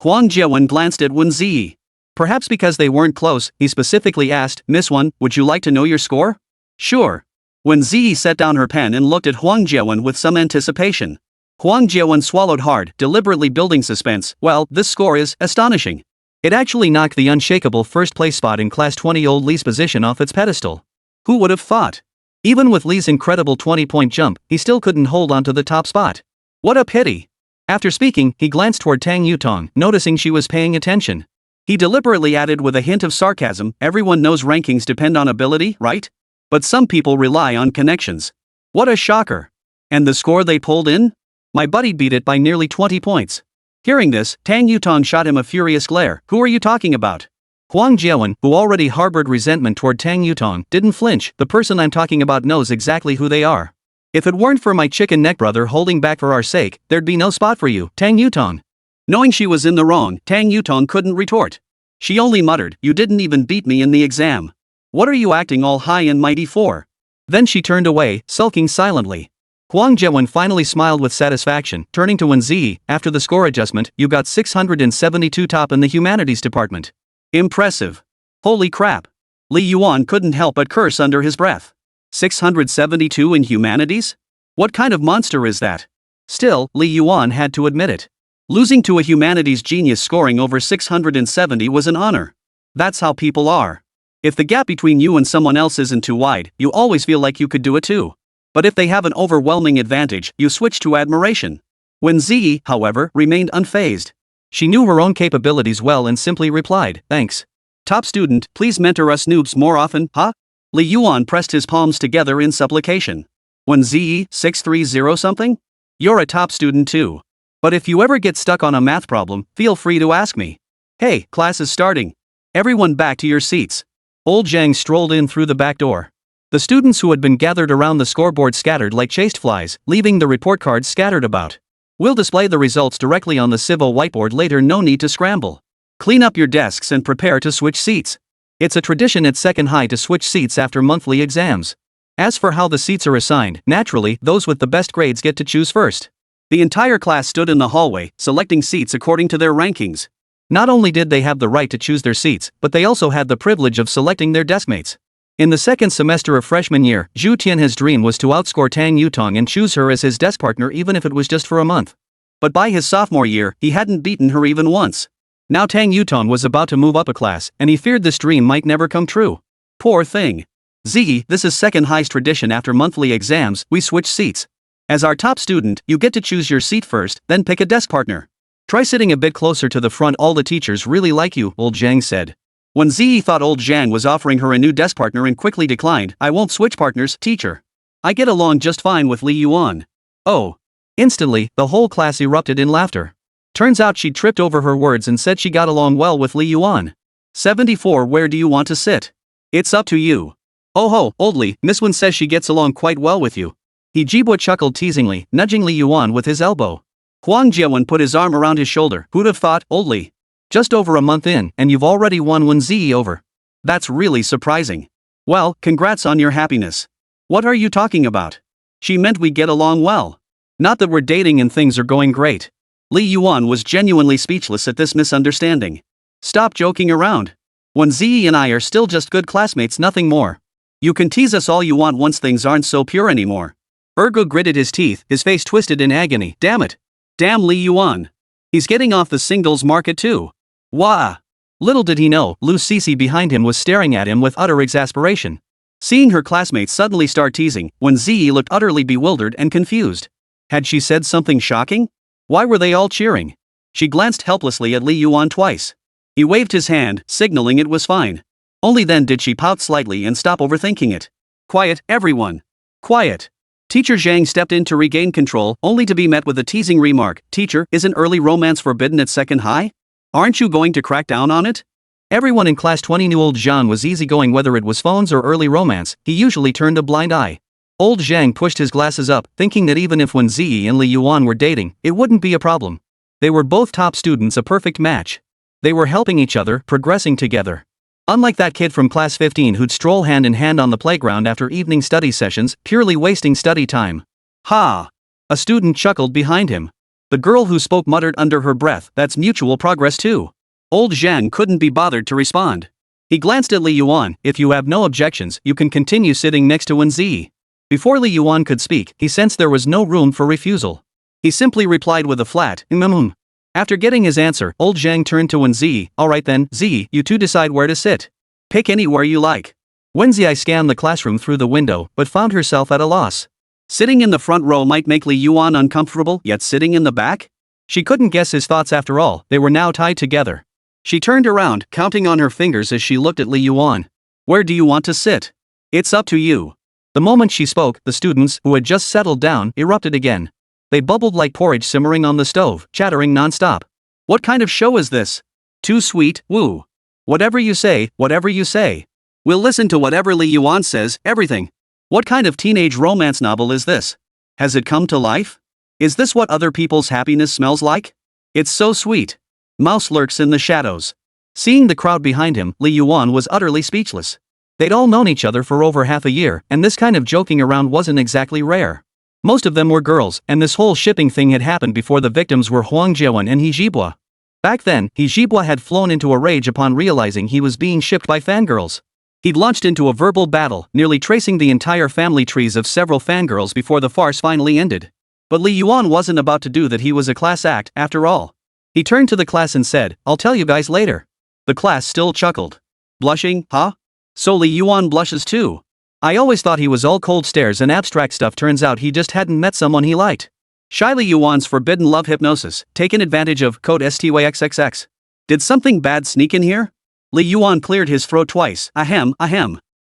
Huang Jiawen glanced at Wēn Zhiyi. Perhaps because they weren't close, he specifically asked, Miss Wēn, would you like to know your score? Sure. Wēn Zhiyi set down her pen and looked at Huang Jiawen with some anticipation. Huang Jiawen swallowed hard, deliberately building suspense. Well, this score is astonishing. It actually knocked the unshakable first-place spot in Class 20-old Li's position off its pedestal. Who would have thought? Even with Li's incredible 20-point jump, he still couldn't hold on to the top spot. What a pity. After speaking, he glanced toward Tang Yutong, noticing she was paying attention. He deliberately added with a hint of sarcasm, everyone knows rankings depend on ability, right? But some people rely on connections. What a shocker. And the score they pulled in? My buddy beat it by nearly 20 points. Hearing this, Tang Yutong shot him a furious glare. Who are you talking about? Huang Jiawen, who already harbored resentment toward Tang Yutong, didn't flinch. The person I'm talking about knows exactly who they are. If it weren't for my chicken neck brother holding back for our sake, there'd be no spot for you, Tang Yutong. Knowing she was in the wrong, Tang Yutong couldn't retort. She only muttered, you didn't even beat me in the exam. What are you acting all high and mighty for? Then she turned away, sulking silently. Huang Jiawen finally smiled with satisfaction, turning to Wēn Zhiyi. After the score adjustment, you got 672 top in the humanities department. Impressive. Holy crap. Li Yuan couldn't help but curse under his breath. 672 in humanities? What kind of monster is that? Still, Li Yuan had to admit it. Losing to a humanities genius scoring over 670 was an honor. That's how people are. If the gap between you and someone else isn't too wide, you always feel like you could do it too. But if they have an overwhelming advantage, you switch to admiration. Wēn Zhiyi, however, remained unfazed. She knew her own capabilities well and simply replied, thanks. Top student, please mentor us noobs more often, huh? Li Yuan pressed his palms together in supplication. Wēn Zhiyi, 630 something? You're a top student too. But if you ever get stuck on a math problem, feel free to ask me. Hey, class is starting. Everyone back to your seats. Old Zhang strolled in through the back door. The students who had been gathered around the scoreboard scattered like chased flies, leaving the report cards scattered about. We'll display the results directly on the civil whiteboard later, no need to scramble. Clean up your desks and prepare to switch seats. It's a tradition at second high to switch seats after monthly exams. As for how the seats are assigned, naturally, those with the best grades get to choose first. The entire class stood in the hallway, selecting seats according to their rankings. Not only did they have the right to choose their seats, but they also had the privilege of selecting their deskmates. In the second semester of freshman year, Zhu Tian's dream was to outscore Tang Yutong and choose her as his desk partner even if it was just for a month. But by his sophomore year, he hadn't beaten her even once. Now Tang Yutong was about to move up a class, and he feared this dream might never come true. Poor thing. Zhiyi, this is second highest tradition after monthly exams, we switch seats. As our top student, you get to choose your seat first, then pick a desk partner. Try sitting a bit closer to the front, all the teachers really like you, old Zhang said. When Zhiyi thought old Zhang was offering her a new desk partner and quickly declined, I won't switch partners, teacher. I get along just fine with Li Yuan. Oh. Instantly, the whole class erupted in laughter. Turns out she tripped over her words and said she got along well with Li Yuan. 74. Where do you want to sit? It's up to you. Oh ho, old Li, Miss Wen says she gets along quite well with you. He Jibwa chuckled teasingly, nudging Li Yuan with his elbow. Huang Jiawen put his arm around his shoulder. Who'd have thought, old Li? Just over a month in, and you've already won Wēn Zhiyi over. That's really surprising. Well, congrats on your happiness. What are you talking about? She meant we get along well. Not that we're dating and things are going great. Li Yuan was genuinely speechless at this misunderstanding. Stop joking around. Wēn Zhiyi and I are still just good classmates, nothing more. You can tease us all you want once things aren't so pure anymore. Ergo gritted his teeth, his face twisted in agony. Damn it. Damn Li Yuan. He's getting off the singles market too. Wah! Little did he know, Lu Cece behind him was staring at him with utter exasperation. Seeing her classmates suddenly start teasing, Wēn Zhiyi looked utterly bewildered and confused. Had she said something shocking? Why were they all cheering? She glanced helplessly at Li Yuan twice. He waved his hand, signaling it was fine. Only then did she pout slightly and stop overthinking it. Quiet, everyone. Quiet. Teacher Zhang stepped in to regain control, only to be met with a teasing remark. Teacher, isn't early romance forbidden at second high? Aren't you going to crack down on it? Everyone in class 20 knew old Zhang was easygoing whether it was phones or early romance, he usually turned a blind eye. Old Zhang pushed his glasses up, thinking that even if Wēn Zhiyi and Li Yuan were dating, it wouldn't be a problem. They were both top students, a perfect match. They were helping each other, progressing together. Unlike that kid from class 15 who'd stroll hand in hand on the playground after evening study sessions, purely wasting study time. Ha! A student chuckled behind him. The girl who spoke muttered under her breath, that's mutual progress too. Old Zhang couldn't be bothered to respond. He glanced at Li Yuan. If you have no objections, you can continue sitting next to Wēn Zhiyi. Before Li Yuan could speak, he sensed there was no room for refusal. He simply replied with a flat, mm. After getting his answer, old Zhang turned to Wēn Zhiyi. Alright then, Zhiyi, you two decide where to sit. Pick anywhere you like. Wēn Zhiyi scanned the classroom through the window, but found herself at a loss. Sitting in the front row might make Li Yuan uncomfortable, yet sitting in the back? She couldn't guess his thoughts after all, they were now tied together. She turned around, counting on her fingers as she looked at Li Yuan. Where do you want to sit? It's up to you. The moment she spoke, the students, who had just settled down, erupted again. They bubbled like porridge simmering on the stove, chattering non-stop. What kind of show is this? Too sweet, woo. Whatever you say, whatever you say. We'll listen to whatever Li Yuan says, everything. What kind of teenage romance novel is this? Has it come to life? Is this what other people's happiness smells like? It's so sweet. Mouse lurks in the shadows. Seeing the crowd behind him, Li Yuan was utterly speechless. They'd all known each other for over half a year, and this kind of joking around wasn't exactly rare. Most of them were girls, and this whole shipping thing had happened before the victims were Huang Jiawen and He Zhibua. Back then, He Zhibua had flown into a rage upon realizing he was being shipped by fangirls. He'd launched into a verbal battle, nearly tracing the entire family trees of several fangirls before the farce finally ended. But Li Yuan wasn't about to do that. He was a class act, after all. He turned to the class and said, I'll tell you guys later. The class still chuckled. Blushing, huh? So Li Yuan blushes too. I always thought he was all cold stares and abstract stuff. Turns out he just hadn't met someone he liked. Shy Li Yuan's forbidden love hypnosis, taken advantage of, code STYXXX. Did something bad sneak in here? Li Yuan cleared his throat twice. Ahem.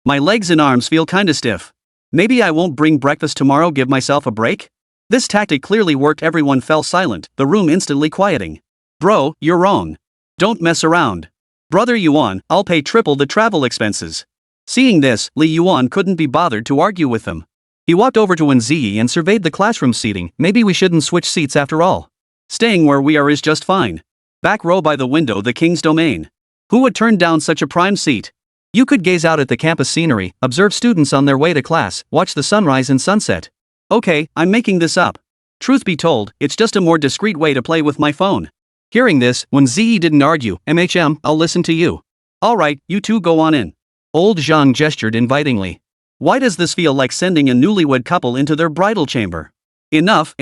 My legs and arms feel kinda stiff. Maybe I won't bring breakfast tomorrow, give myself a break? This tactic clearly worked. Everyone fell silent, the room instantly quieting. Bro, you're wrong. Don't mess around. Brother Yuan, I'll pay triple the travel expenses. Seeing this, Li Yuan couldn't be bothered to argue with them. He walked over to Wēn Zhiyi and surveyed the classroom seating. Maybe we shouldn't switch seats after all. Staying where we are is just fine. Back row by the window, the king's domain. Who would turn down such a prime seat? You could gaze out at the campus scenery, observe students on their way to class, watch the sunrise and sunset. Okay, I'm making this up. Truth be told, it's just a more discreet way to play with my phone. Hearing this, Wēn Zhiyi didn't argue. I'll listen to you. Alright, you two go on in. Old Zhang gestured invitingly. Why does this feel like sending a newlywed couple into their bridal chamber? Enough.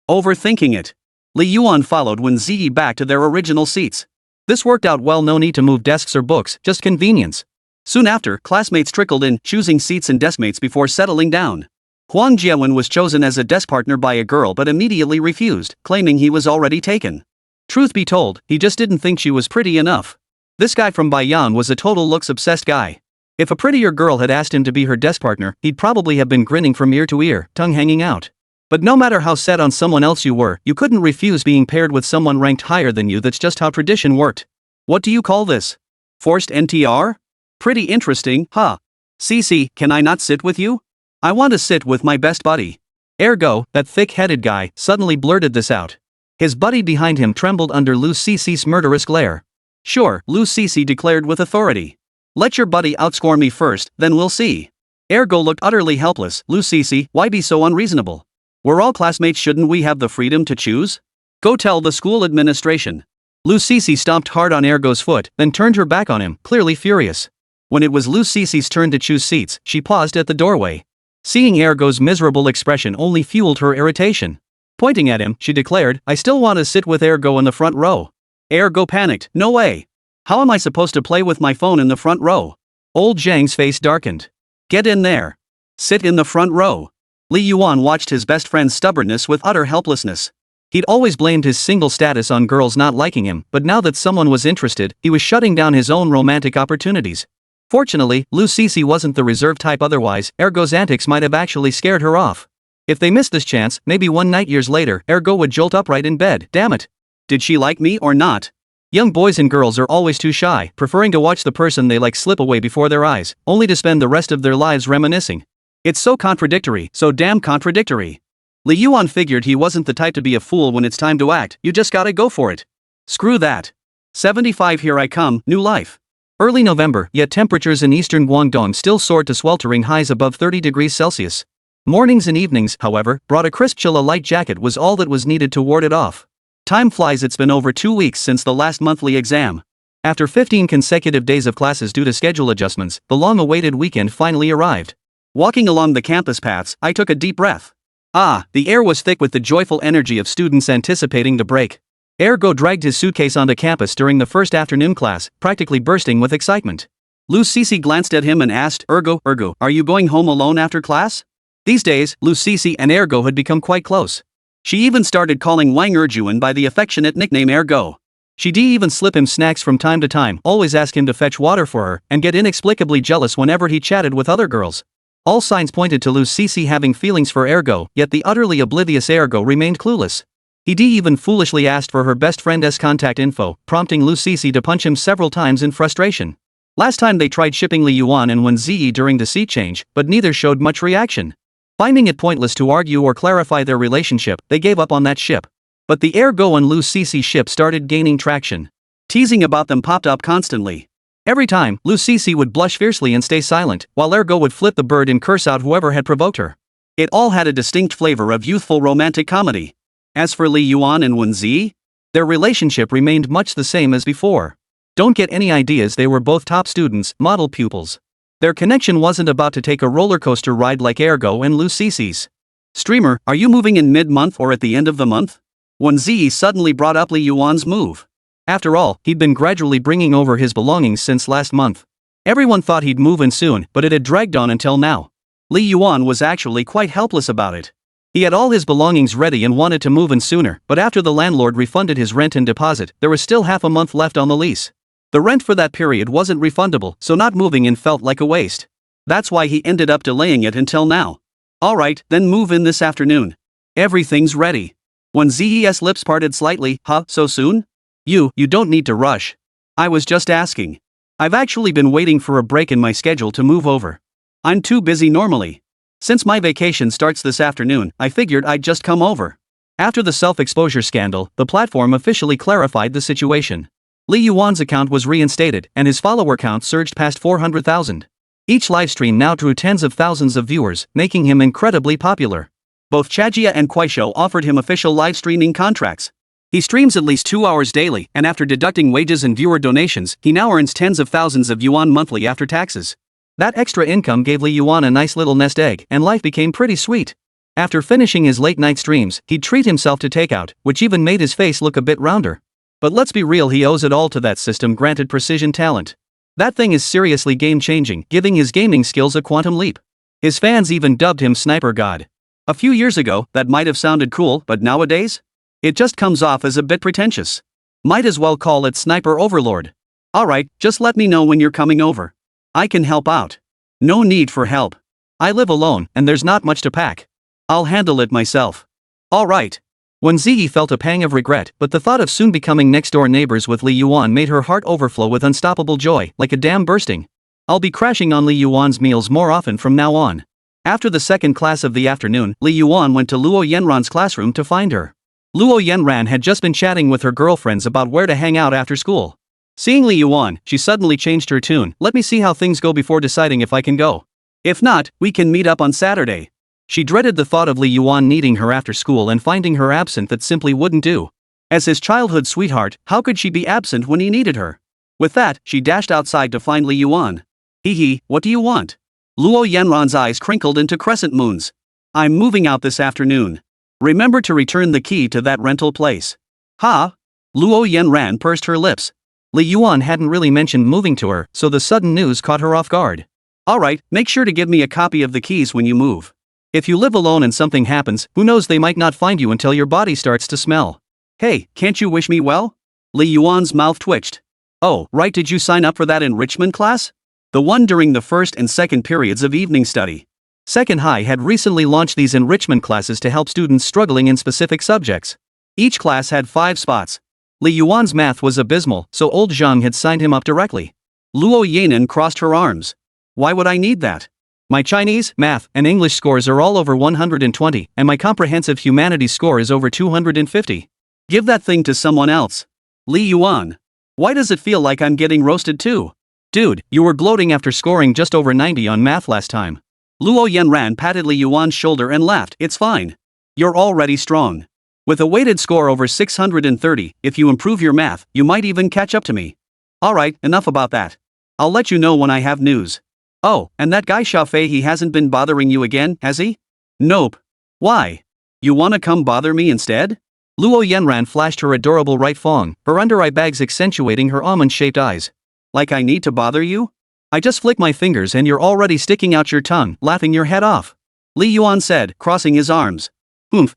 Overthinking it. Li Yuan followed Wēn Zhiyi back to their original seats. This worked out well. No need to move desks or books, just convenience. Soon after, classmates trickled in, choosing seats and deskmates before settling down. Huang Jiawen was chosen as a desk partner by a girl but immediately refused, claiming he was already taken. Truth be told, he just didn't think she was pretty enough. This guy from Baiyan was a total looks-obsessed guy. If a prettier girl had asked him to be her desk partner, he'd probably have been grinning from ear to ear, tongue hanging out. But no matter how set on someone else you were, you couldn't refuse being paired with someone ranked higher than you. That's just how tradition worked. What do you call this? Forced NTR? Pretty interesting, huh? Cece, can I not sit with you? I want to sit with my best buddy. Ergo, that thick-headed guy, suddenly blurted this out. His buddy behind him trembled under Lu Cece's murderous glare. Sure, Lu Cece declared with authority. Let your buddy outscore me first, then we'll see. Ergo looked utterly helpless. Lu Cece, why be so unreasonable? We're all classmates, shouldn't we have the freedom to choose? Go tell the school administration. Lu Cece stomped hard on Ergo's foot, then turned her back on him, clearly furious. When it was Lu Cece's turn to choose seats, she paused at the doorway. Seeing Ergo's miserable expression only fueled her irritation. Pointing at him, she declared, I still want to sit with Ergo in the front row. Ergo panicked, no way. How am I supposed to play with my phone in the front row? Old Zhang's face darkened. Get in there. Sit in the front row. Li Yuan watched his best friend's stubbornness with utter helplessness. He'd always blamed his single status on girls not liking him, but now that someone was interested, he was shutting down his own romantic opportunities. Fortunately, Lu Cece wasn't the reserved type, otherwise, Ergo's antics might have actually scared her off. If they missed this chance, maybe one night years later, Ergo would jolt upright in bed. Damn it. Did she like me or not? Young boys and girls are always too shy, preferring to watch the person they like slip away before their eyes, only to spend the rest of their lives reminiscing. It's so contradictory, so damn contradictory. Li Yuan figured he wasn't the type to be a fool when it's time to act. You just gotta go for it. Screw that. 75 Here I come, new life. Early November, yet temperatures in eastern Guangdong still soared to sweltering highs above 30 degrees Celsius. Mornings and evenings, however, brought a crisp chill. A light jacket was all that was needed to ward it off. Time flies. It's been over 2 weeks since the last monthly exam. After 15 consecutive days of classes due to schedule adjustments, the long-awaited weekend finally arrived. Walking along the campus paths, I took a deep breath. The air was thick with the joyful energy of students anticipating the break. Ergo dragged his suitcase onto campus during the first afternoon class, practically bursting with excitement. Lu Cece glanced at him and asked, Ergo, are you going home alone after class? These days, Lu Cece and Ergo had become quite close. She even started calling Wang Zhiyi by the affectionate nickname Ergo. She'd even slip him snacks from time to time, always ask him to fetch water for her, and get inexplicably jealous whenever he chatted with other girls. All signs pointed to Lu Cece having feelings for Ergo, yet the utterly oblivious Ergo remained clueless. He'd even foolishly asked for her best friend's contact info, prompting Lu Cece to punch him several times in frustration. Last time they tried shipping Li Yuan and Wēn Zhiyi during the seat change, but neither showed much reaction. Finding it pointless to argue or clarify their relationship, they gave up on that ship. But the Ergo and Lu Cece ship started gaining traction. Teasing about them popped up constantly. Every time, Lu Cece would blush fiercely and stay silent, while Ergo would flip the bird and curse out whoever had provoked her. It all had a distinct flavor of youthful romantic comedy. As for Li Yuan and Wēn Zhiyi, their relationship remained much the same as before. Don't get any ideas, they were both top students, model pupils. Their connection wasn't about to take a roller coaster ride like Ergo and Lu Cece's. Streamer, are you moving in mid-month or at the end of the month? Wēn Zhiyi suddenly brought up Li Yuan's move. After all, he'd been gradually bringing over his belongings since last month. Everyone thought he'd move in soon, but it had dragged on until now. Li Yuan was actually quite helpless about it. He had all his belongings ready and wanted to move in sooner, but after the landlord refunded his rent and deposit, there was still half a month left on the lease. The rent for that period wasn't refundable, so not moving in felt like a waste. That's why he ended up delaying it until now. Alright, then move in this afternoon. Everything's ready. Wēn Zhiyi's lips parted slightly. Huh, so soon? You don't need to rush. I was just asking. I've actually been waiting for a break in my schedule to move over. I'm too busy normally. Since my vacation starts this afternoon, I figured I'd just come over. After the self-exposure scandal, the platform officially clarified the situation. Li Yuan's account was reinstated, and his follower count surged past 400,000. Each livestream now drew tens of thousands of viewers, making him incredibly popular. Both Chajia and Kuaishou offered him official live streaming contracts. He streams at least 2 hours daily, and after deducting wages and viewer donations, he now earns tens of thousands of yuan monthly after taxes. That extra income gave Li Yuan a nice little nest egg, and life became pretty sweet. After finishing his late-night streams, he'd treat himself to takeout, which even made his face look a bit rounder. But let's be real, he owes it all to that system-granted precision talent. That thing is seriously game-changing, giving his gaming skills a quantum leap. His fans even dubbed him Sniper God. A few years ago, that might have sounded cool, but nowadays? It just comes off as a bit pretentious. Might as well call it Sniper Overlord. Alright, just let me know when you're coming over. I can help out. No need for help. I live alone, and there's not much to pack. I'll handle it myself. Alright. Wēn Zhiyi felt a pang of regret, but the thought of soon becoming next-door neighbors with Li Yuan made her heart overflow with unstoppable joy, like a dam bursting. I'll be crashing on Li Yuan's meals more often from now on. After the second class of the afternoon, Li Yuan went to Luo Yanran's classroom to find her. Luo Yanran had just been chatting with her girlfriends about where to hang out after school. Seeing Li Yuan, she suddenly changed her tune. Let me see how things go before deciding if I can go. If not, we can meet up on Saturday. She dreaded the thought of Li Yuan needing her after school and finding her absent. That simply wouldn't do. As his childhood sweetheart, how could she be absent when he needed her? With that, she dashed outside to find Li Yuan. Hee, what do you want? Luo Yanran's eyes crinkled into crescent moons. I'm moving out this afternoon. Remember to return the key to that rental place. Ha? Luo Yanran pursed her lips. Li Yuan hadn't really mentioned moving to her, so the sudden news caught her off guard. Alright, make sure to give me a copy of the keys when you move. If you live alone and something happens, who knows, they might not find you until your body starts to smell. Hey, can't you wish me well? Li Yuan's mouth twitched. Oh, right, did you sign up for that enrichment class? The one during the first and second periods of evening study. Second High had recently launched these enrichment classes to help students struggling in specific subjects. Each class had 5 spots. Li Yuan's math was abysmal, so old Zhang had signed him up directly. Luo Yanan crossed her arms. Why would I need that? My Chinese, math, and English scores are all over 120, and my comprehensive humanities score is over 250. Give that thing to someone else. Li Yuan. Why does it feel like I'm getting roasted too? Dude, you were gloating after scoring just over 90 on math last time. Luo Yanran patted Li Yuan's shoulder and laughed. It's fine. You're already strong. With a weighted score over 630, if you improve your math, you might even catch up to me. Alright, enough about that. I'll let you know when I have news. Oh, and that guy Xiaofei, he hasn't been bothering you again, has he? Nope. Why? You wanna come bother me instead? Luo Yanran flashed her adorable right fong, her under-eye bags accentuating her almond-shaped eyes. Like I need to bother you? I just flick my fingers and you're already sticking out your tongue, laughing your head off. Li Yuan said, crossing his arms.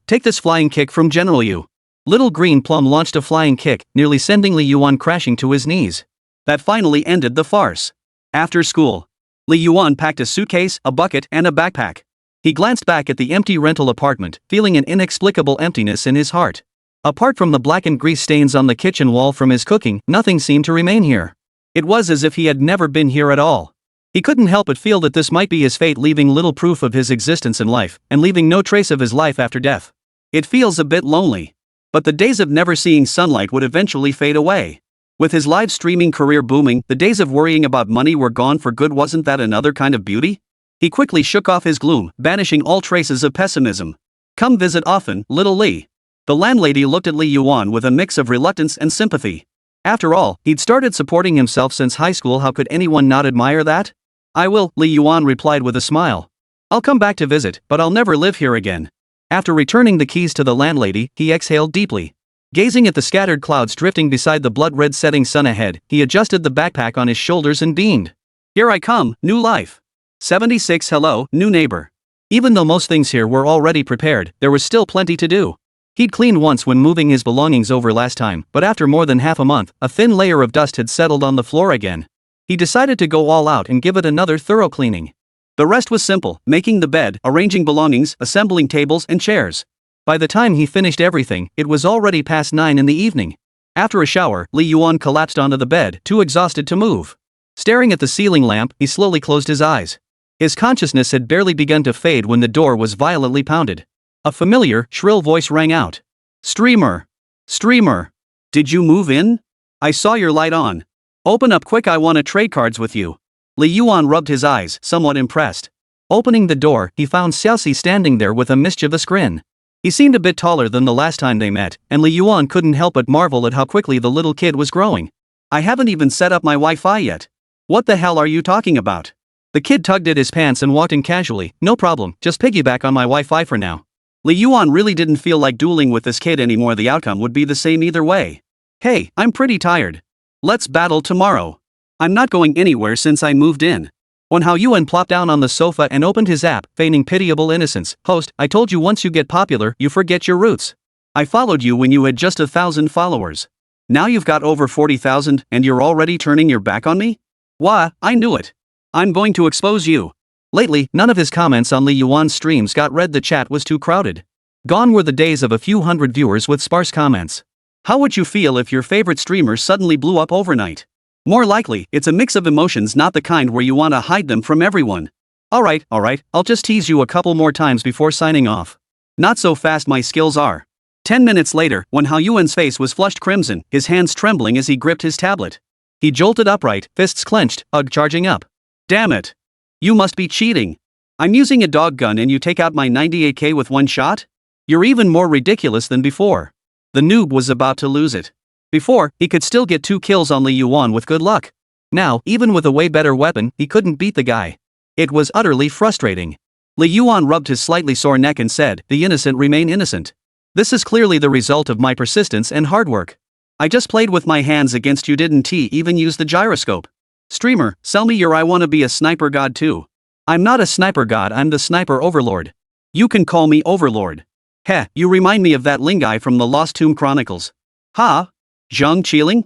Take this flying kick from General Yu. Little Green Plum launched a flying kick, nearly sending Li Yuan crashing to his knees. That finally ended the farce. After school, Li Yuan packed a suitcase, a bucket, and a backpack. He glanced back at the empty rental apartment, feeling an inexplicable emptiness in his heart. Apart from the blackened grease stains on the kitchen wall from his cooking, nothing seemed to remain here. It was as if he had never been here at all. He couldn't help but feel that this might be his fate, leaving little proof of his existence in life, and leaving no trace of his life after death. It feels a bit lonely. But the days of never seeing sunlight would eventually fade away. With his live streaming career booming, the days of worrying about money were gone for good. Wasn't that another kind of beauty? He quickly shook off his gloom, banishing all traces of pessimism. Come visit often, little Li. The landlady looked at Li Yuan with a mix of reluctance and sympathy. After all, he'd started supporting himself since high school. How could anyone not admire that? I will, Li Yuan replied with a smile. I'll come back to visit, but I'll never live here again. After returning the keys to the landlady, he exhaled deeply. Gazing at the scattered clouds drifting beside the blood-red setting sun ahead, he adjusted the backpack on his shoulders and beamed. Here I come, new life. 76 Hello, new neighbor. Even though most things here were already prepared, there was still plenty to do. He'd cleaned once when moving his belongings over last time, but after more than half a month, a thin layer of dust had settled on the floor again. He decided to go all out and give it another thorough cleaning. The rest was simple, making the bed, arranging belongings, assembling tables and chairs. By the time he finished everything, it was already past 9 in the evening. After a shower, Li Yuan collapsed onto the bed, too exhausted to move. Staring at the ceiling lamp, he slowly closed his eyes. His consciousness had barely begun to fade when the door was violently pounded. A familiar, shrill voice rang out. "Streamer! Streamer! Did you move in? I saw your light on. Open up quick, I wanna trade cards with you." Li Yuan rubbed his eyes, somewhat impressed. Opening the door, he found Xiaoxi standing there with a mischievous grin. He seemed a bit taller than the last time they met, and Li Yuan couldn't help but marvel at how quickly the little kid was growing. "I haven't even set up my Wi-Fi yet. What the hell are you talking about?" The kid tugged at his pants and walked in casually. "No problem, just piggyback on my Wi-Fi for now." Li Yuan really didn't feel like dueling with this kid anymore. The outcome would be the same either way. "Hey, I'm pretty tired. Let's battle tomorrow. I'm not going anywhere since I moved in." Wen Haoyuan plopped down on the sofa and opened his app, feigning pitiable innocence. "Host, I told you once you get popular, you forget your roots. I followed you when you had just 1,000 followers. Now you've got over 40,000 and you're already turning your back on me? Wah, I knew it. I'm going to expose you." Lately, none of his comments on Li Yuan's streams got read. The chat was too crowded. Gone were the days of a few hundred viewers with sparse comments. How would you feel if your favorite streamer suddenly blew up overnight? More likely, it's a mix of emotions, not the kind where you want to hide them from everyone. Alright, I'll just tease you a couple more times before signing off. Not so fast, my skills are. 10 minutes later, when Haoyuan's face was flushed crimson, his hands trembling as he gripped his tablet. He jolted upright, fists clenched, charging up. "Damn it! You must be cheating. I'm using a dog gun and you take out my 98k with one shot? You're even more ridiculous than before." The noob was about to lose it. Before, he could still get 2 kills on Li Yuan with good luck. Now, even with a way better weapon, he couldn't beat the guy. It was utterly frustrating. Li Yuan rubbed his slightly sore neck and said, "The innocent remain innocent. This is clearly the result of my persistence and hard work. I just played with my hands against you, didn't even use the gyroscope. Streamer, sell me your I wanna be a sniper god too." "I'm not a sniper god, I'm the sniper overlord. You can call me overlord." "Heh, you remind me of that Ling guy from the Lost Tomb Chronicles." "Ha? Zhang Qiling?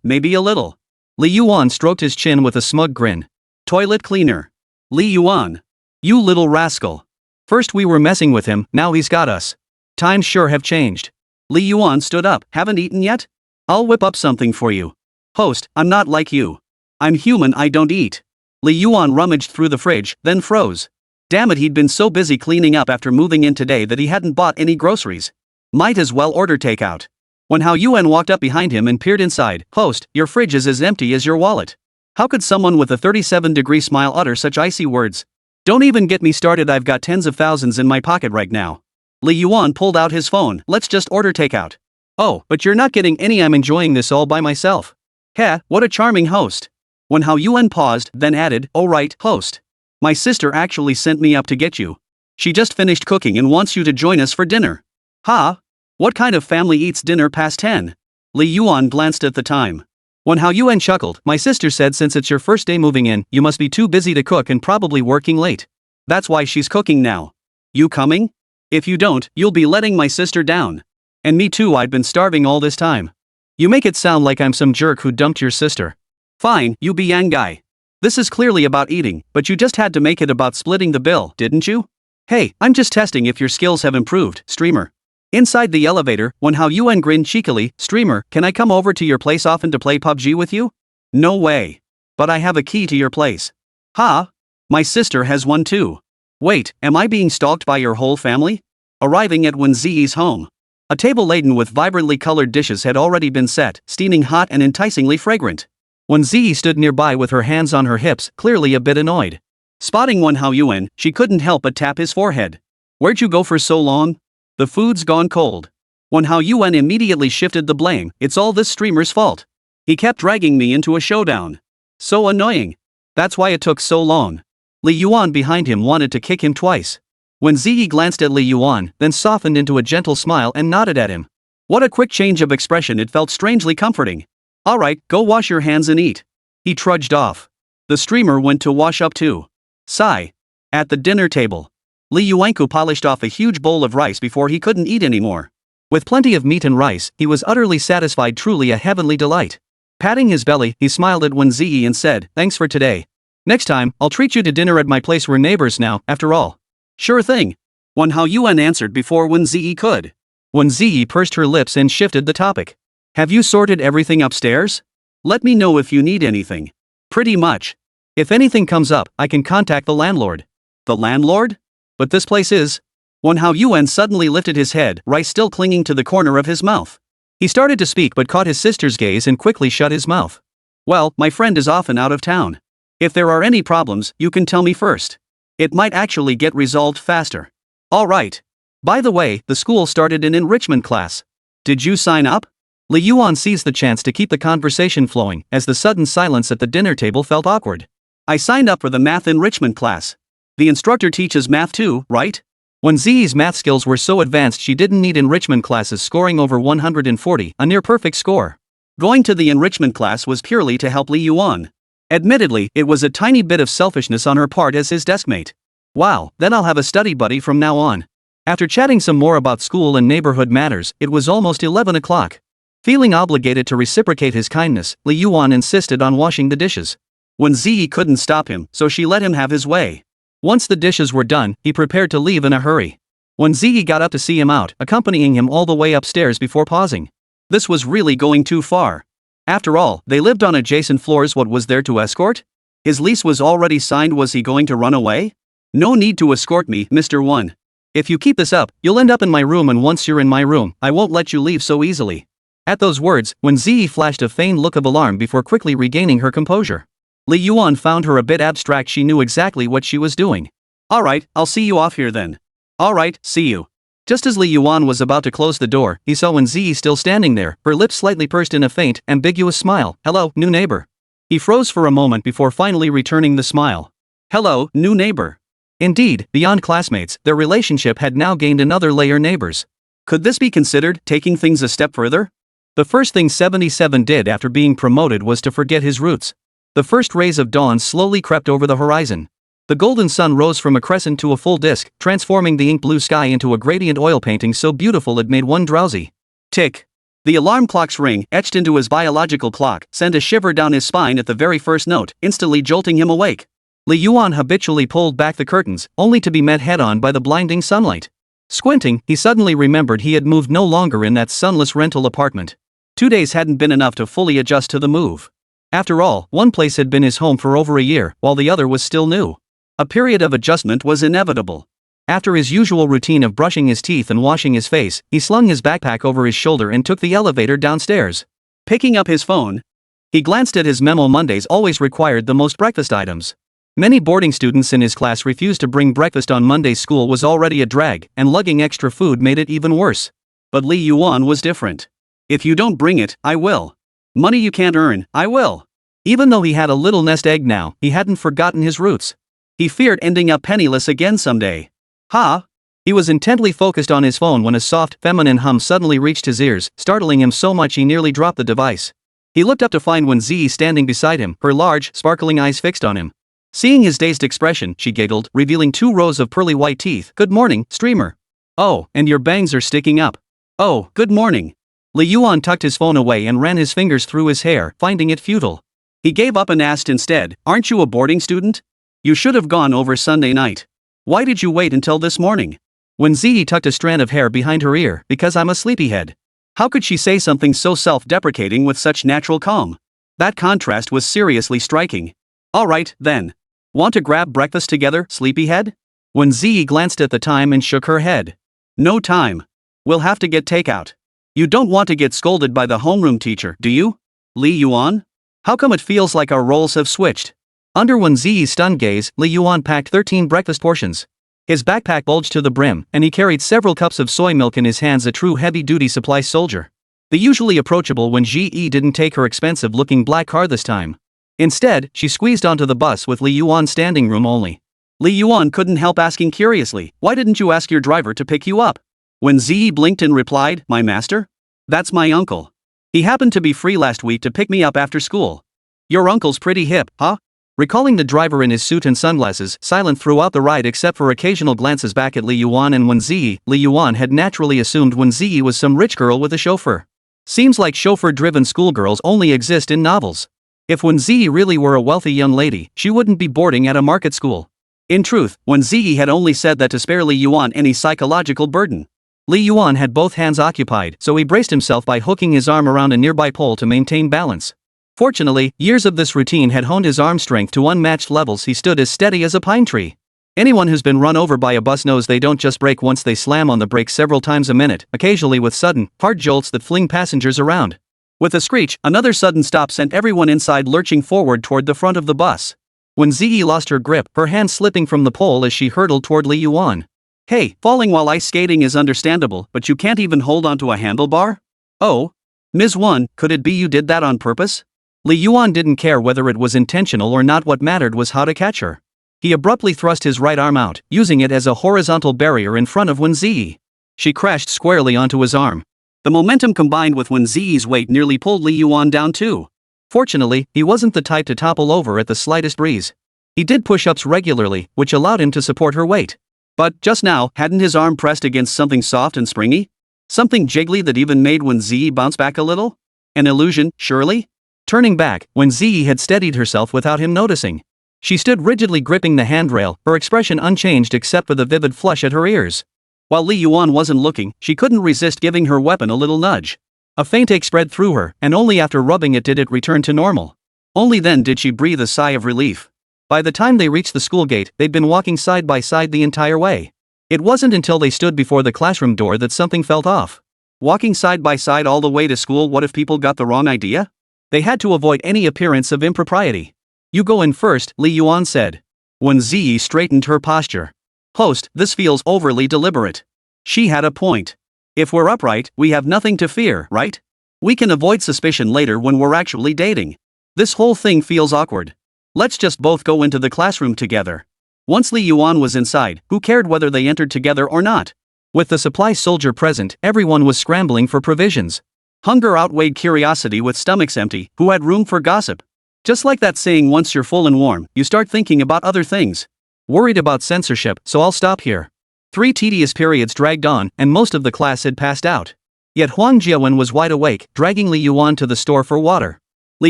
Maybe a little." Li Yuan stroked his chin with a smug grin. "Toilet cleaner. Li Yuan. You little rascal. First we were messing with him, now he's got us. Times sure have changed." Li Yuan stood up. "Haven't eaten yet? I'll whip up something for you." "Host, I'm not like you. I'm human, I don't eat." Li Yuan rummaged through the fridge, then froze. Damn it, he'd been so busy cleaning up after moving in today that he hadn't bought any groceries. Might as well order takeout. When Haoyuan walked up behind him and peered inside, "Host, your fridge is as empty as your wallet. How could someone with a 37-degree smile utter such icy words? Don't even get me started, I've got tens of thousands in my pocket right now." Li Yuan pulled out his phone. "Let's just order takeout." "Oh, but you're not getting any, I'm enjoying this all by myself." "Heh, what a charming host." When Haoyuan paused, then added, "Oh right, host. My sister actually sent me up to get you. She just finished cooking and wants you to join us for dinner." "Ha? What kind of family eats dinner past 10? Li Yuan glanced at the time. When Haoyuan chuckled, "My sister said since it's your first day moving in, you must be too busy to cook and probably working late. That's why she's cooking now. You coming? If you don't, you'll be letting my sister down. And me too, I'd been starving all this time. You make it sound like I'm some jerk who dumped your sister. Fine, you be yang guy. This is clearly about eating, but you just had to make it about splitting the bill, didn't you? Hey, I'm just testing if your skills have improved, streamer." Inside the elevator, when Haoyuan grinned cheekily, "Streamer, can I come over to your place often to play PUBG with you?" "No way. But I have a key to your place." "Ha? My sister has one too. Wait, am I being stalked by your whole family?" Arriving at Wēn Zhiyi's home. A table laden with vibrantly colored dishes had already been set, steaming hot and enticingly fragrant. Wēn Zhiyi stood nearby with her hands on her hips, clearly a bit annoyed. Spotting Wen Haoyuan, she couldn't help but tap his forehead. "Where'd you go for so long? The food's gone cold." Wen Haoyuan immediately shifted the blame. "It's all this streamer's fault. He kept dragging me into a showdown. So annoying. That's why it took so long." Li Yuan behind him wanted to kick him twice. Wēn Zhiyi glanced at Li Yuan, then softened into a gentle smile and nodded at him. What a quick change of expression, it felt strangely comforting. "Alright, go wash your hands and eat." He trudged off. The streamer went to wash up too. Sigh. At the dinner table, Li Yuanku polished off a huge bowl of rice before he couldn't eat anymore. With plenty of meat and rice, he was utterly satisfied, truly a heavenly delight. Patting his belly, he smiled at Wēn Zhiyi and said, "Thanks for today. Next time, I'll treat you to dinner at my place, we're neighbors now, after all." "Sure thing. Wēn Yuan answered before Wēn Zhiyi could. Wēn Zhiyi pursed her lips and shifted the topic. Have you sorted everything upstairs? Let me know if you need anything. Pretty much. If anything comes up, I can contact the landlord. The landlord? But this place is. Wēn Yuan suddenly lifted his head, rice still clinging to the corner of his mouth. He started to speak but caught his sister's gaze and quickly shut his mouth. Well, my friend is often out of town. If there are any problems, you can tell me first. It might actually get resolved faster. All right. By the way, the school started an enrichment class. Did you sign up? Li Yuan seized the chance to keep the conversation flowing, as the sudden silence at the dinner table felt awkward. I signed up for the math enrichment class. The instructor teaches math too, right? Wēn Zhiyi's math skills were so advanced she didn't need enrichment classes, scoring over 140, a near-perfect score. Going to the enrichment class was purely to help Li Yuan. Admittedly, it was a tiny bit of selfishness on her part as his deskmate. Wow, then I'll have a study buddy from now on. After chatting some more about school and neighborhood matters, it was almost 11 o'clock. Feeling obligated to reciprocate his kindness, Li Yuan insisted on washing the dishes. Wēn Zhiyi couldn't stop him, so she let him have his way. Once the dishes were done, he prepared to leave in a hurry. Wēn Zhiyi got up to see him out, accompanying him all the way upstairs before pausing. This was really going too far. After all, they lived on adjacent floors. What was there to escort? His lease was already signed. Was he going to run away? No need to escort me, Mr. Wēn. If you keep this up, you'll end up in my room, and once you're in my room, I won't let you leave so easily. At those words, Wēn Zhiyi flashed a feigned look of alarm before quickly regaining her composure. Li Yuan found her a bit abstract. She knew exactly what she was doing. Alright, I'll see you off here then. Alright, see you. Just as Li Yuan was about to close the door, he saw Wēn Zhiyi still standing there, her lips slightly pursed in a faint, ambiguous smile. Hello, new neighbor. He froze for a moment before finally returning the smile. Hello, new neighbor. Indeed, beyond classmates, their relationship had now gained another layer: neighbors. Could this be considered taking things a step further? The first thing 77 did after being promoted was to forget his roots. The first rays of dawn slowly crept over the horizon. The golden sun rose from a crescent to a full disk, transforming the ink blue sky into a gradient oil painting so beautiful it made one drowsy. Tick. The alarm clock's ring, etched into his biological clock, sent a shiver down his spine at the very first note, instantly jolting him awake. Li Yuan habitually pulled back the curtains, only to be met head-on by the blinding sunlight. Squinting, he suddenly remembered he had moved no longer in that sunless rental apartment. 2 days hadn't been enough to fully adjust to the move. After all, one place had been his home for over a year, while the other was still new. A period of adjustment was inevitable. After his usual routine of brushing his teeth and washing his face, he slung his backpack over his shoulder and took the elevator downstairs. Picking up his phone, he glanced at his memo. Mondays always required the most breakfast items. Many boarding students in his class refused to bring breakfast on Mondays. School was already a drag, and lugging extra food made it even worse. But Li Yuan was different. If you don't bring it, I will. Money you can't earn, I will. Even though he had a little nest egg now, he hadn't forgotten his roots. He feared ending up penniless again someday. Ha! He was intently focused on his phone when a soft, feminine hum suddenly reached his ears, startling him so much he nearly dropped the device. He looked up to find Wēn Zhiyi standing beside him, her large, sparkling eyes fixed on him. Seeing his dazed expression, she giggled, revealing 2 rows of pearly white teeth. Good morning, streamer. Oh, and your bangs are sticking up. Oh, good morning. Li Yuan tucked his phone away and ran his fingers through his hair, finding it futile. He gave up and asked instead, aren't you a boarding student? You should have gone over Sunday night. Why did you wait until this morning? Wēn Zhiyi tucked a strand of hair behind her ear. Because I'm a sleepyhead. How could she say something so self-deprecating with such natural calm? That contrast was seriously striking. Alright, then. Want to grab breakfast together, sleepyhead? Wēn Zhiyi glanced at the time and shook her head. No time. We'll have to get takeout. You don't want to get scolded by the homeroom teacher, do you? Li Yuan? How come it feels like our roles have switched? Under Wēn Zhiyi's stunned gaze, Li Yuan packed 13 breakfast portions. His backpack bulged to the brim, and he carried several cups of soy milk in his hands, a true heavy-duty supply soldier. The usually approachable Wēn Zhiyi didn't take her expensive-looking black car this time. Instead, she squeezed onto the bus with Li Yuan standing room only. Li Yuan couldn't help asking curiously, why didn't you ask your driver to pick you up? Wēn Zhiyi blinked and replied, my master? That's my uncle. He happened to be free last week to pick me up after school. Your uncle's pretty hip, huh? Recalling the driver in his suit and sunglasses, silent throughout the ride except for occasional glances back at Li Yuan and Wēn Zhiyi, Li Yuan had naturally assumed Wēn Zhiyi was some rich girl with a chauffeur. Seems like chauffeur-driven schoolgirls only exist in novels. If Wēn Zhiyi really were a wealthy young lady, she wouldn't be boarding at a market school. In truth, Wēn Zhiyi had only said that to spare Li Yuan any psychological burden. Li Yuan had both hands occupied, so he braced himself by hooking his arm around a nearby pole to maintain balance. Fortunately, years of this routine had honed his arm strength to unmatched levels. He stood as steady as a pine tree. Anyone who's been run over by a bus knows they don't just brake once, they slam on the brakes several times a minute, occasionally with sudden, hard jolts that fling passengers around. With a screech, another sudden stop sent everyone inside lurching forward toward the front of the bus. Wēn Zhiyi lost her grip, her hand slipping from the pole as she hurtled toward Li Yuan. Hey, falling while ice skating is understandable, but you can't even hold onto a handlebar? Oh? Ms. Wēn, could it be you did that on purpose? Li Yuan didn't care whether it was intentional or not, what mattered was how to catch her. He abruptly thrust his right arm out, using it as a horizontal barrier in front of Wēn Zhiyi. She crashed squarely onto his arm. The momentum combined with Wēn Zhiyi's weight nearly pulled Li Yuan down too. Fortunately, he wasn't the type to topple over at the slightest breeze. He did push-ups regularly, which allowed him to support her weight. But, just now, hadn't his arm pressed against something soft and springy? Something jiggly that even made Wēn Zhiyi bounce back a little? An illusion, surely? Turning back, Wēn Zhiyi had steadied herself without him noticing. She stood rigidly gripping the handrail, her expression unchanged except for the vivid flush at her ears. While Li Yuan wasn't looking, she couldn't resist giving her weapon a little nudge. A faint ache spread through her, and only after rubbing it did it return to normal. Only then did she breathe a sigh of relief. By the time they reached the school gate, they'd been walking side by side the entire way. It wasn't until they stood before the classroom door that something felt off. Walking side by side all the way to school, what if people got the wrong idea? They had to avoid any appearance of impropriety. You go in first, Li Yuan said. Wēn Zhiyi straightened her posture. Host, this feels overly deliberate. She had a point. If we're upright, we have nothing to fear, right? We can avoid suspicion later when we're actually dating. This whole thing feels awkward. Let's just both go into the classroom together. Once Li Yuan was inside, who cared whether they entered together or not? With the supply soldier present, everyone was scrambling for provisions. Hunger outweighed curiosity. With stomachs empty, who had room for gossip? Just like that saying, once you're full and warm, you start thinking about other things. Worried about censorship, so I'll stop here. 3 tedious periods dragged on, and most of the class had passed out. Yet Wang Jiawen was wide awake, dragging Li Yuan to the store for water. Li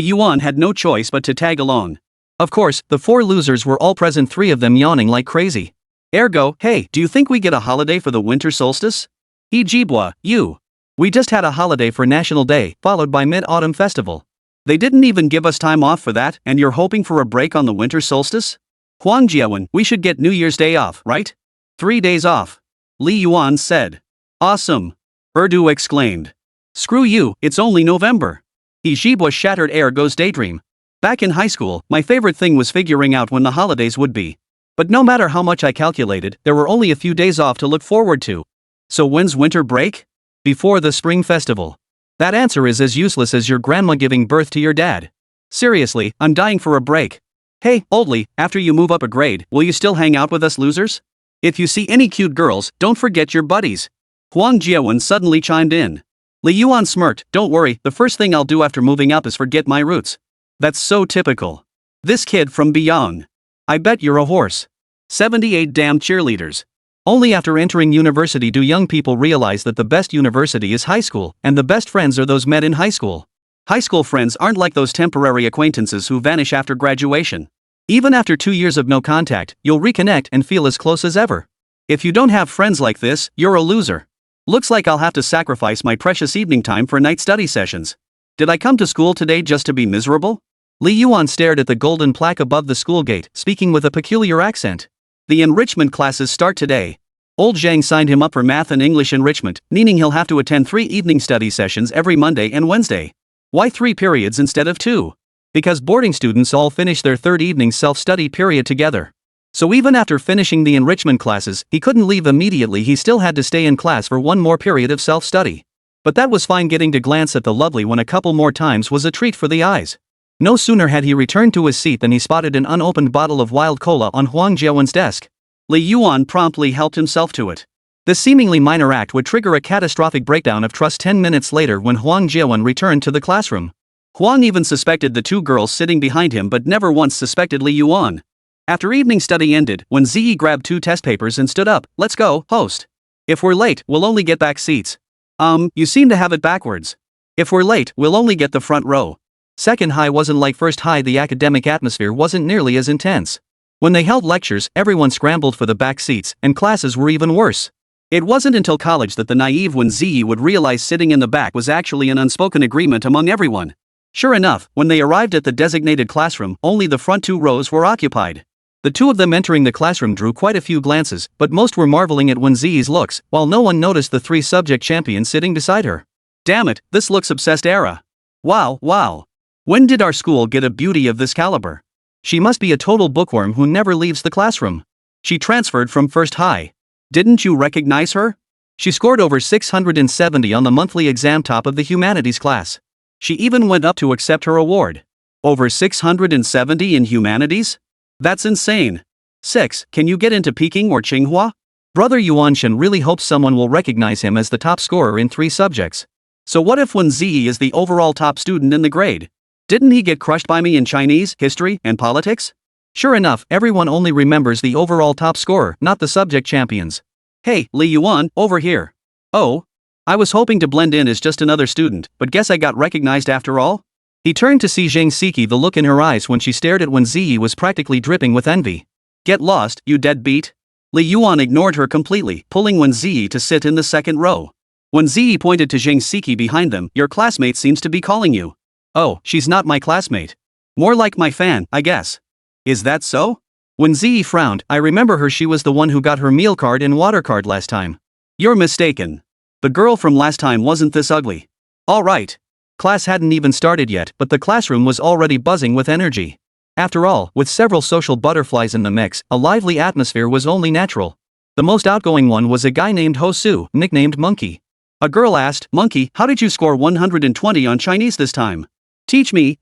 Yuan had no choice but to tag along. Of course, the 4 losers were all present, 3 of them yawning like crazy. Ergo, hey, do you think we get a holiday for the winter solstice? Ijibwa, you. We just had a holiday for National Day, followed by Mid-Autumn Festival. They didn't even give us time off for that, and you're hoping for a break on the winter solstice? Huang Jiawen, we should get New Year's Day off, right? 3 days off. Li Yuan said. Awesome. Erdu exclaimed. Screw you, it's only November. Ijibwa shattered Ergo's daydream. Back in high school, my favorite thing was figuring out when the holidays would be. But no matter how much I calculated, there were only a few days off to look forward to. So when's winter break? Before the spring festival. That answer is as useless as your grandma giving birth to your dad. Seriously, I'm dying for a break. Hey, Oldly, after you move up a grade, will you still hang out with us losers? If you see any cute girls, don't forget your buddies. Huang Jiawen suddenly chimed in. Li Yuan smirked, don't worry, the first thing I'll do after moving up is forget my roots. That's so typical. This kid from Beyond. I bet you're a horse. 78 damn cheerleaders. Only after entering university do young people realize that the best university is high school, and the best friends are those met in high school. High school friends aren't like those temporary acquaintances who vanish after graduation. Even after 2 years of no contact, you'll reconnect and feel as close as ever. If you don't have friends like this, you're a loser. Looks like I'll have to sacrifice my precious evening time for night study sessions. Did I come to school today just to be miserable? Li Yuan stared at the golden plaque above the school gate, speaking with a peculiar accent. The enrichment classes start today. Old Zhang signed him up for math and English enrichment, meaning he'll have to attend 3 evening study sessions every Monday and Wednesday. Why 3 periods instead of 2? Because boarding students all finish their 3rd evening self-study period together. So even after finishing the enrichment classes, he couldn't leave immediately, he still had to stay in class for 1 more period of self-study. But that was fine. Getting to glance at the lovely one a couple more times was a treat for the eyes. No sooner had he returned to his seat than he spotted an unopened bottle of wild cola on Huang Jiawen's desk. Li Yuan promptly helped himself to it. This seemingly minor act would trigger a catastrophic breakdown of trust 10 minutes later when Huang Jiawen returned to the classroom. Huang even suspected the 2 girls sitting behind him but never once suspected Li Yuan. After evening study ended, Wēn Zhiyi grabbed 2 test papers and stood up. Let's go, host. If we're late, we'll only get back seats. You seem to have it backwards. If we're late, we'll only get the front row. Second high wasn't like first high, the academic atmosphere wasn't nearly as intense. When they held lectures, everyone scrambled for the back seats, and classes were even worse. It wasn't until college that the naive Wēn Zhiyi would realize sitting in the back was actually an unspoken agreement among everyone. Sure enough, when they arrived at the designated classroom, only the front 2 rows were occupied. The two of them entering the classroom drew quite a few glances, but most were marveling at Wēn Zhiyi's looks, while no one noticed the 3 subject champions sitting beside her. Damn it, this looks obsessed era. Wow. When did our school get a beauty of this caliber? She must be a total bookworm who never leaves the classroom. She transferred from First High. Didn't you recognize her? She scored over 670 on the monthly exam, top of the humanities class. She even went up to accept her award. Over 670 in humanities? That's insane. 6. Can you get into Peking or Tsinghua? Brother Yuanshan really hopes someone will recognize him as the top scorer in 3 subjects. So what if Wēn Zhiyi is the overall top student in the grade? Didn't he get crushed by me in Chinese, history, and politics? Sure enough, everyone only remembers the overall top scorer, not the subject champions. Hey, Li Yuan, over here. Oh? I was hoping to blend in as just another student, but guess I got recognized after all? He turned to see Zhang Siki. The look in her eyes when she stared at Wēn Zhiyi was practically dripping with envy. Get lost, you deadbeat. Li Yuan ignored her completely, pulling Wēn Zhiyi to sit in the second row. Wēn Zhiyi pointed to Zhang Siki behind them. Your classmate seems to be calling you. Oh, she's not my classmate. More like my fan, I guess. Is that so? Wēn Zhiyi frowned. I remember her. She was the one who got her meal card and water card last time. You're mistaken. The girl from last time wasn't this ugly. Alright. Class hadn't even started yet, but the classroom was already buzzing with energy. After all, with several social butterflies in the mix, a lively atmosphere was only natural. The most outgoing one was a guy named Hosu, nicknamed Monkey. A girl asked, Monkey, how did you score 120 on Chinese this time? Teach me.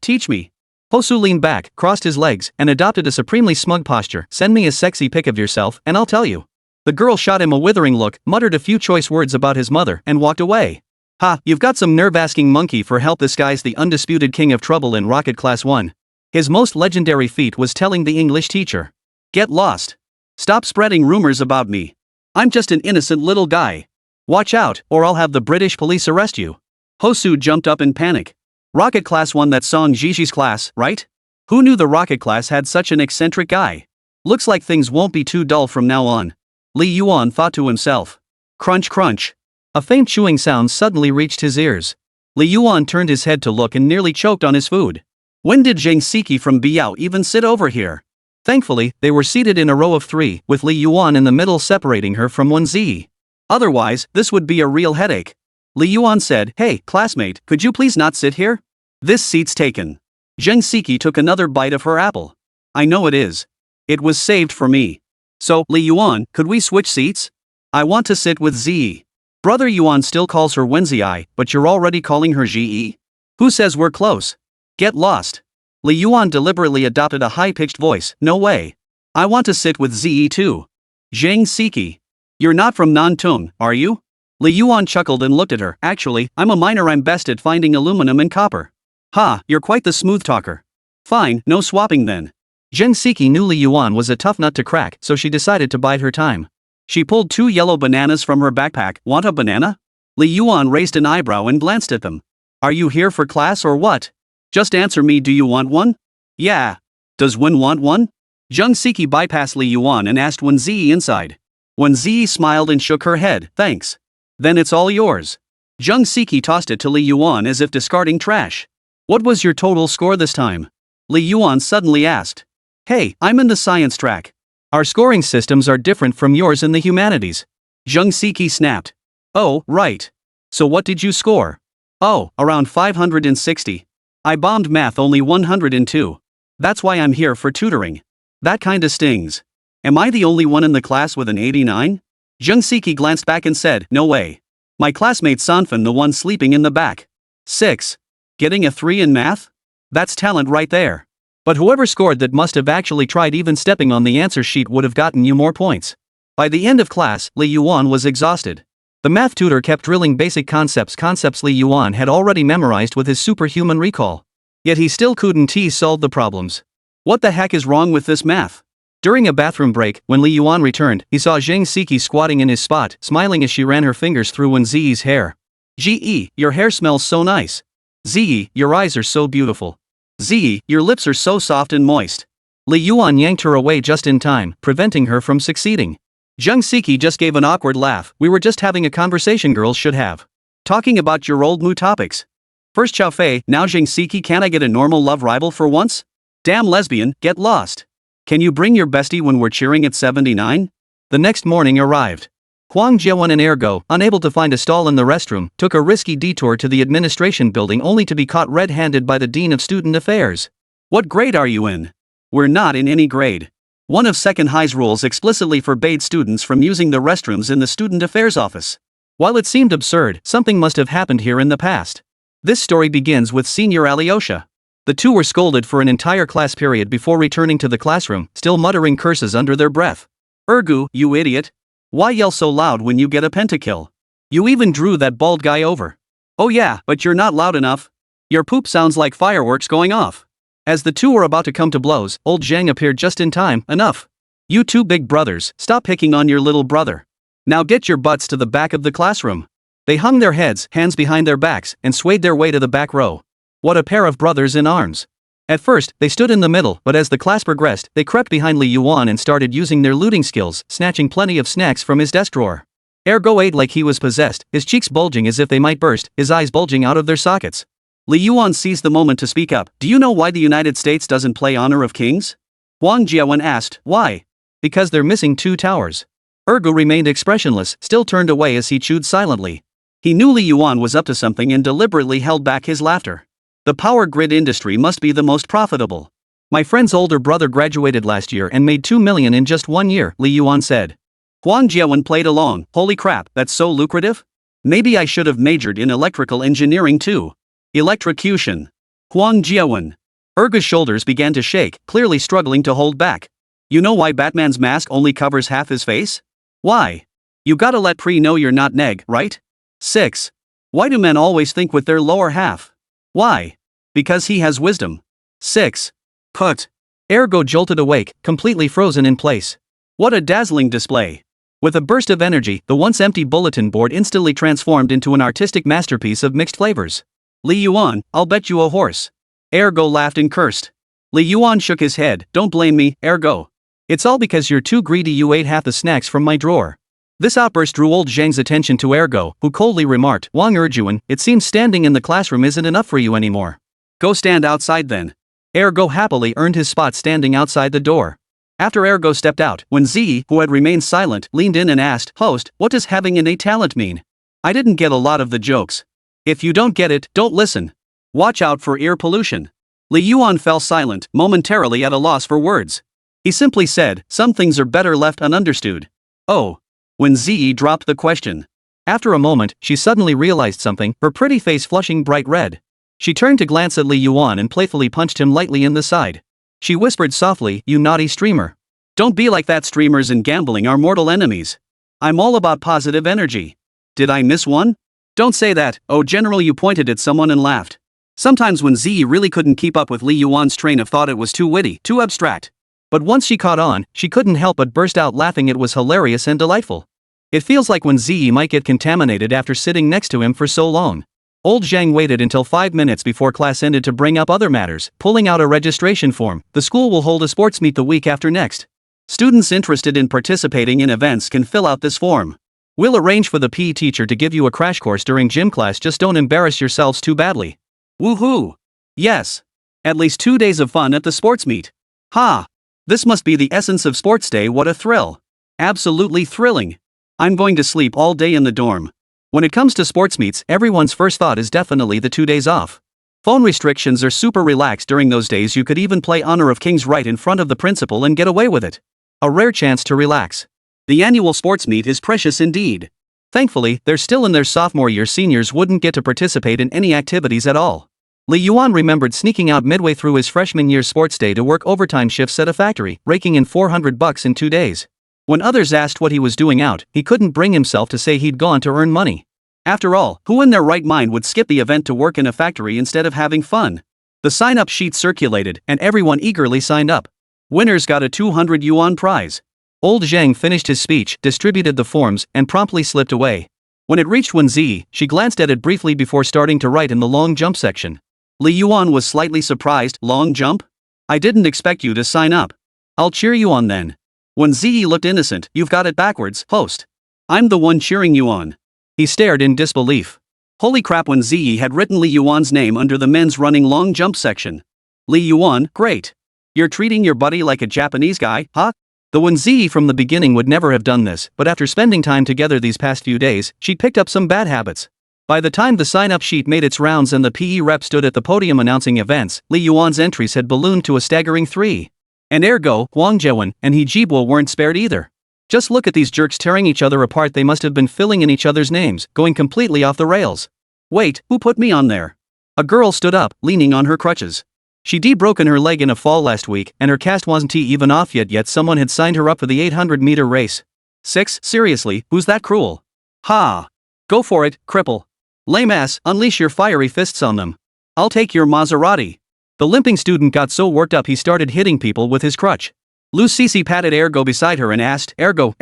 Hosu leaned back, crossed his legs, and adopted a supremely smug posture. Send me a sexy pic of yourself, and I'll tell you. The girl shot him a withering look, muttered a few choice words about his mother, and walked away. Ha, you've got some nerve asking Monkey for help. This guy's the undisputed king of trouble in Rocket Class 1. His most legendary feat was telling the English teacher. Get lost. Stop spreading rumors about me. I'm just an innocent little guy. Watch out, or I'll have the British police arrest you. Hosu jumped up in panic. Rocket Class 1, that Song Jiji's class, right? Who knew the Rocket Class had such an eccentric guy? Looks like things won't be too dull from now on. Li Yuan thought to himself. Crunch crunch. A faint chewing sound suddenly reached his ears. Li Yuan turned his head to look and nearly choked on his food. When did Zhang Siki from Biao even sit over here? Thankfully, they were seated in a row of 3, with Li Yuan in the middle separating her from Wēn Zhiyi. Otherwise, this would be a real headache. Li Yuan said, Hey, classmate, could you please not sit here? This seat's taken. Zhang Siki took another bite of her apple. I know it is. It was saved for me. So, Li Yuan, could we switch seats? I want to sit with Zhiyi. Brother Yuan still calls her Wēn Zhiyi, but you're already calling her Zhiyi? Who says we're close? Get lost. Li Yuan deliberately adopted a high-pitched voice. No way. I want to sit with Zhiyi too. Zhang Siki. You're not from Nantong, are you? Li Yuan chuckled and looked at her. Actually, I'm a miner. I'm best at finding aluminum and copper. Ha, you're quite the smooth talker. Fine, no swapping then. Zhang Siki knew Li Yuan was a tough nut to crack, so she decided to bide her time. She pulled 2 yellow bananas from her backpack. Want a banana? Li Yuan raised an eyebrow and glanced at them. Are you here for class or what? Just answer me. Do you want one? Yeah. Does Wēn want one? Zhang Siki bypassed Li Yuan and asked Wēn Zhiyi inside. Wēn Zhiyi smiled and shook her head. Thanks. Then it's all yours. Zhang Siki tossed it to Li Yuan as if discarding trash. What was your total score this time? Li Yuan suddenly asked. Hey, I'm in the science track. Our scoring systems are different from yours in the humanities. Zhang Siki snapped. Oh, right. So what did you score? Oh, around 560. I bombed math, only 102. That's why I'm here for tutoring. That kinda stings. Am I the only one in the class with an 89? Zhang Siki glanced back and said, No way. My classmate Sanfan, the one sleeping in the back. 6. Getting a 3 in math? That's talent right there. But whoever scored that must have actually tried. Even stepping on the answer sheet would have gotten you more points. By the end of class, Li Yuan was exhausted. The math tutor kept drilling basic concepts Li Yuan had already memorized with his superhuman recall. Yet he still couldn't solve the problems. What the heck is wrong with this math? During a bathroom break, when Li Yuan returned, he saw Zhang Siki squatting in his spot, smiling as she ran her fingers through Wēn Zhiyi's hair. Zhiyi, your hair smells so nice. Zhiyi, your eyes are so beautiful. Zhiyi, your lips are so soft and moist. Li Yuan yanked her away just in time, preventing her from succeeding. Zheng Siki just gave an awkward laugh. We were just having a conversation girls should have. Talking about your old moo topics. First Chao Fei, now Zheng Siki, can't I get a normal love rival for once? Damn lesbian, get lost. Can you bring your bestie when we're cheering at 79? The next morning arrived. Huang Jiawen and Ergo, unable to find a stall in the restroom, took a risky detour to the administration building only to be caught red-handed by the Dean of Student Affairs. What grade are you in? We're not in any grade. One of Second High's rules explicitly forbade students from using the restrooms in the Student Affairs office. While it seemed absurd, something must have happened here in the past. This story begins with Senior Alyosha. The two were scolded for an entire class period before returning to the classroom, still muttering curses under their breath. Ergu, you idiot. Why yell so loud when you get a pentakill? You even drew that bald guy over. Oh yeah, but you're not loud enough. Your poop sounds like fireworks going off. As the two were about to come to blows, old Zhang appeared just in time. Enough. You two big brothers, stop picking on your little brother. Now get your butts to the back of the classroom. They hung their heads, hands behind their backs, and swayed their way to the back row. What a pair of brothers in arms. At first, they stood in the middle, but as the class progressed, they crept behind Li Yuan and started using their looting skills, snatching plenty of snacks from his desk drawer. Ergo ate like he was possessed, his cheeks bulging as if they might burst, his eyes bulging out of their sockets. Li Yuan seized the moment to speak up. Do you know why the United States doesn't play Honor of Kings? Huang Jiawen asked. Why? Because they're missing 2 towers. Ergo remained expressionless, still turned away as he chewed silently. He knew Li Yuan was up to something and deliberately held back his laughter. The power grid industry must be the most profitable. My friend's older brother graduated last year and made 2 million in just 1 year, Li Yuan said. Huang Jiawen played along. Holy crap, that's so lucrative? Maybe I should have majored in electrical engineering too. Electrocution. Huang Jiawen. Erga's shoulders began to shake, clearly struggling to hold back. You know why Batman's mask only covers half his face? Why? You gotta let Pri know you're not neg, right? 6. Why do men always think with their lower half? Why? Because he has wisdom. 6. Put. Ergo jolted awake, completely frozen in place. What a dazzling display. With a burst of energy, the once empty bulletin board instantly transformed into an artistic masterpiece of mixed flavors. Li Yuan, I'll bet you a horse. Ergo laughed and cursed. Li Yuan shook his head. Don't blame me, Ergo. It's all because you're too greedy, you ate half the snacks from my drawer. This outburst drew old Zhang's attention to Ergo, who coldly remarked, Wang Erjuan, it seems standing in the classroom isn't enough for you anymore. Go stand outside then. Ergo happily earned his spot standing outside the door. After Ergo stepped out, Wēn Zhiyi, who had remained silent, leaned in and asked, Host, what does having innate talent mean? I didn't get a lot of the jokes. If you don't get it, don't listen. Watch out for ear pollution. Li Yuan fell silent, momentarily at a loss for words. He simply said, some things are better left ununderstood. Oh. Wēn Zhiyi dropped the question. After a moment, she suddenly realized something, her pretty face flushing bright red. She turned to glance at Li Yuan and playfully punched him lightly in the side. She whispered softly, you naughty streamer. Don't be like that, streamers and gambling are mortal enemies. I'm all about positive energy. Did I miss one? Don't say that. Oh General, you pointed at someone and laughed. Sometimes Wēn Zhiyi really couldn't keep up with Li Yuan's train of thought, it was too witty, too abstract. But once she caught on, she couldn't help but burst out laughing. It was hilarious and delightful. It feels like Wēn Zhiyi might get contaminated after sitting next to him for so long. Old Zhang waited until 5 minutes before class ended to bring up other matters, pulling out a registration form. The school will hold a sports meet the week after next. Students interested in participating in events can fill out this form. We'll arrange for the PE teacher to give you a crash course during gym class, just don't embarrass yourselves too badly. Woohoo! Yes! At least 2 days of fun at the sports meet. Ha! This must be the essence of sports day, what a thrill! Absolutely thrilling! I'm going to sleep all day in the dorm. When it comes to sports meets, everyone's first thought is definitely the 2 days off. Phone restrictions are super relaxed during those days. You could even play Honor of Kings right in front of the principal and get away with it. A rare chance to relax. The annual sports meet is precious indeed. Thankfully, they're still in their sophomore year. Seniors wouldn't get to participate in any activities at all. Li Yuan remembered sneaking out midway through his freshman year's sports day to work overtime shifts at a factory, raking in $400 in 2 days. When others asked what he was doing out, he couldn't bring himself to say he'd gone to earn money. After all, who in their right mind would skip the event to work in a factory instead of having fun? The sign-up sheet circulated, and everyone eagerly signed up. Winners got a 200 yuan prize. Old Zhang finished his speech, distributed the forms, and promptly slipped away. When it reached Wēn Zhiyi, she glanced at it briefly before starting to write in the long jump section. Li Yuan was slightly surprised. Long jump? I didn't expect you to sign up. I'll cheer you on then. Wēn Zhiyi looked innocent. You've got it backwards, host. I'm the one cheering you on. He stared in disbelief. Holy crap, Wēn Zhiyi had written Li Yuan's name under the men's running long jump section. Li Yuan, great. You're treating your buddy like a Japanese guy, huh? The Wēn Zhiyi from the beginning would never have done this, but after spending time together these past few days, she'd picked up some bad habits. By the time the sign-up sheet made its rounds and the PE rep stood at the podium announcing events, Li Yuan's entries had ballooned to a staggering 3. And ergo, Wang Jiwen and He Jibo weren't spared either. Just look at these jerks tearing each other apart. They must have been filling in each other's names, going completely off the rails. Wait, who put me on there? A girl stood up, leaning on her crutches. She'd broken her leg in a fall last week, and her cast wasn't even off yet someone had signed her up for the 800-meter race. 6, seriously, who's that cruel? Ha! Go for it, cripple. Lame ass, unleash your fiery fists on them. I'll take your Maserati. The limping student got so worked up he started hitting people with his crutch. Lu Cece patted Ergo beside her and asked, Ergo,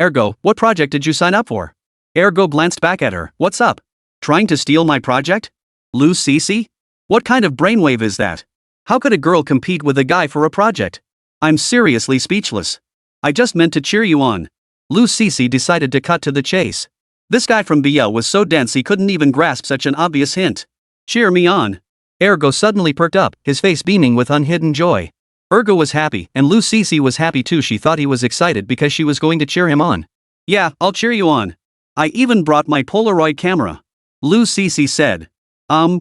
what project did you sign up for? Ergo glanced back at her. What's up? Trying to steal my project? Lu Cece? What kind of brainwave is that? How could a girl compete with a guy for a project? I'm seriously speechless. I just meant to cheer you on. Lu Cece decided to cut to the chase. This guy from BL was so dense he couldn't even grasp such an obvious hint. Cheer me on. Ergo suddenly perked up, his face beaming with unhidden joy. Ergo was happy, and Lu Cece was happy too. She thought he was excited because she was going to cheer him on. Yeah, I'll cheer you on. I even brought my Polaroid camera. Lu Cece said.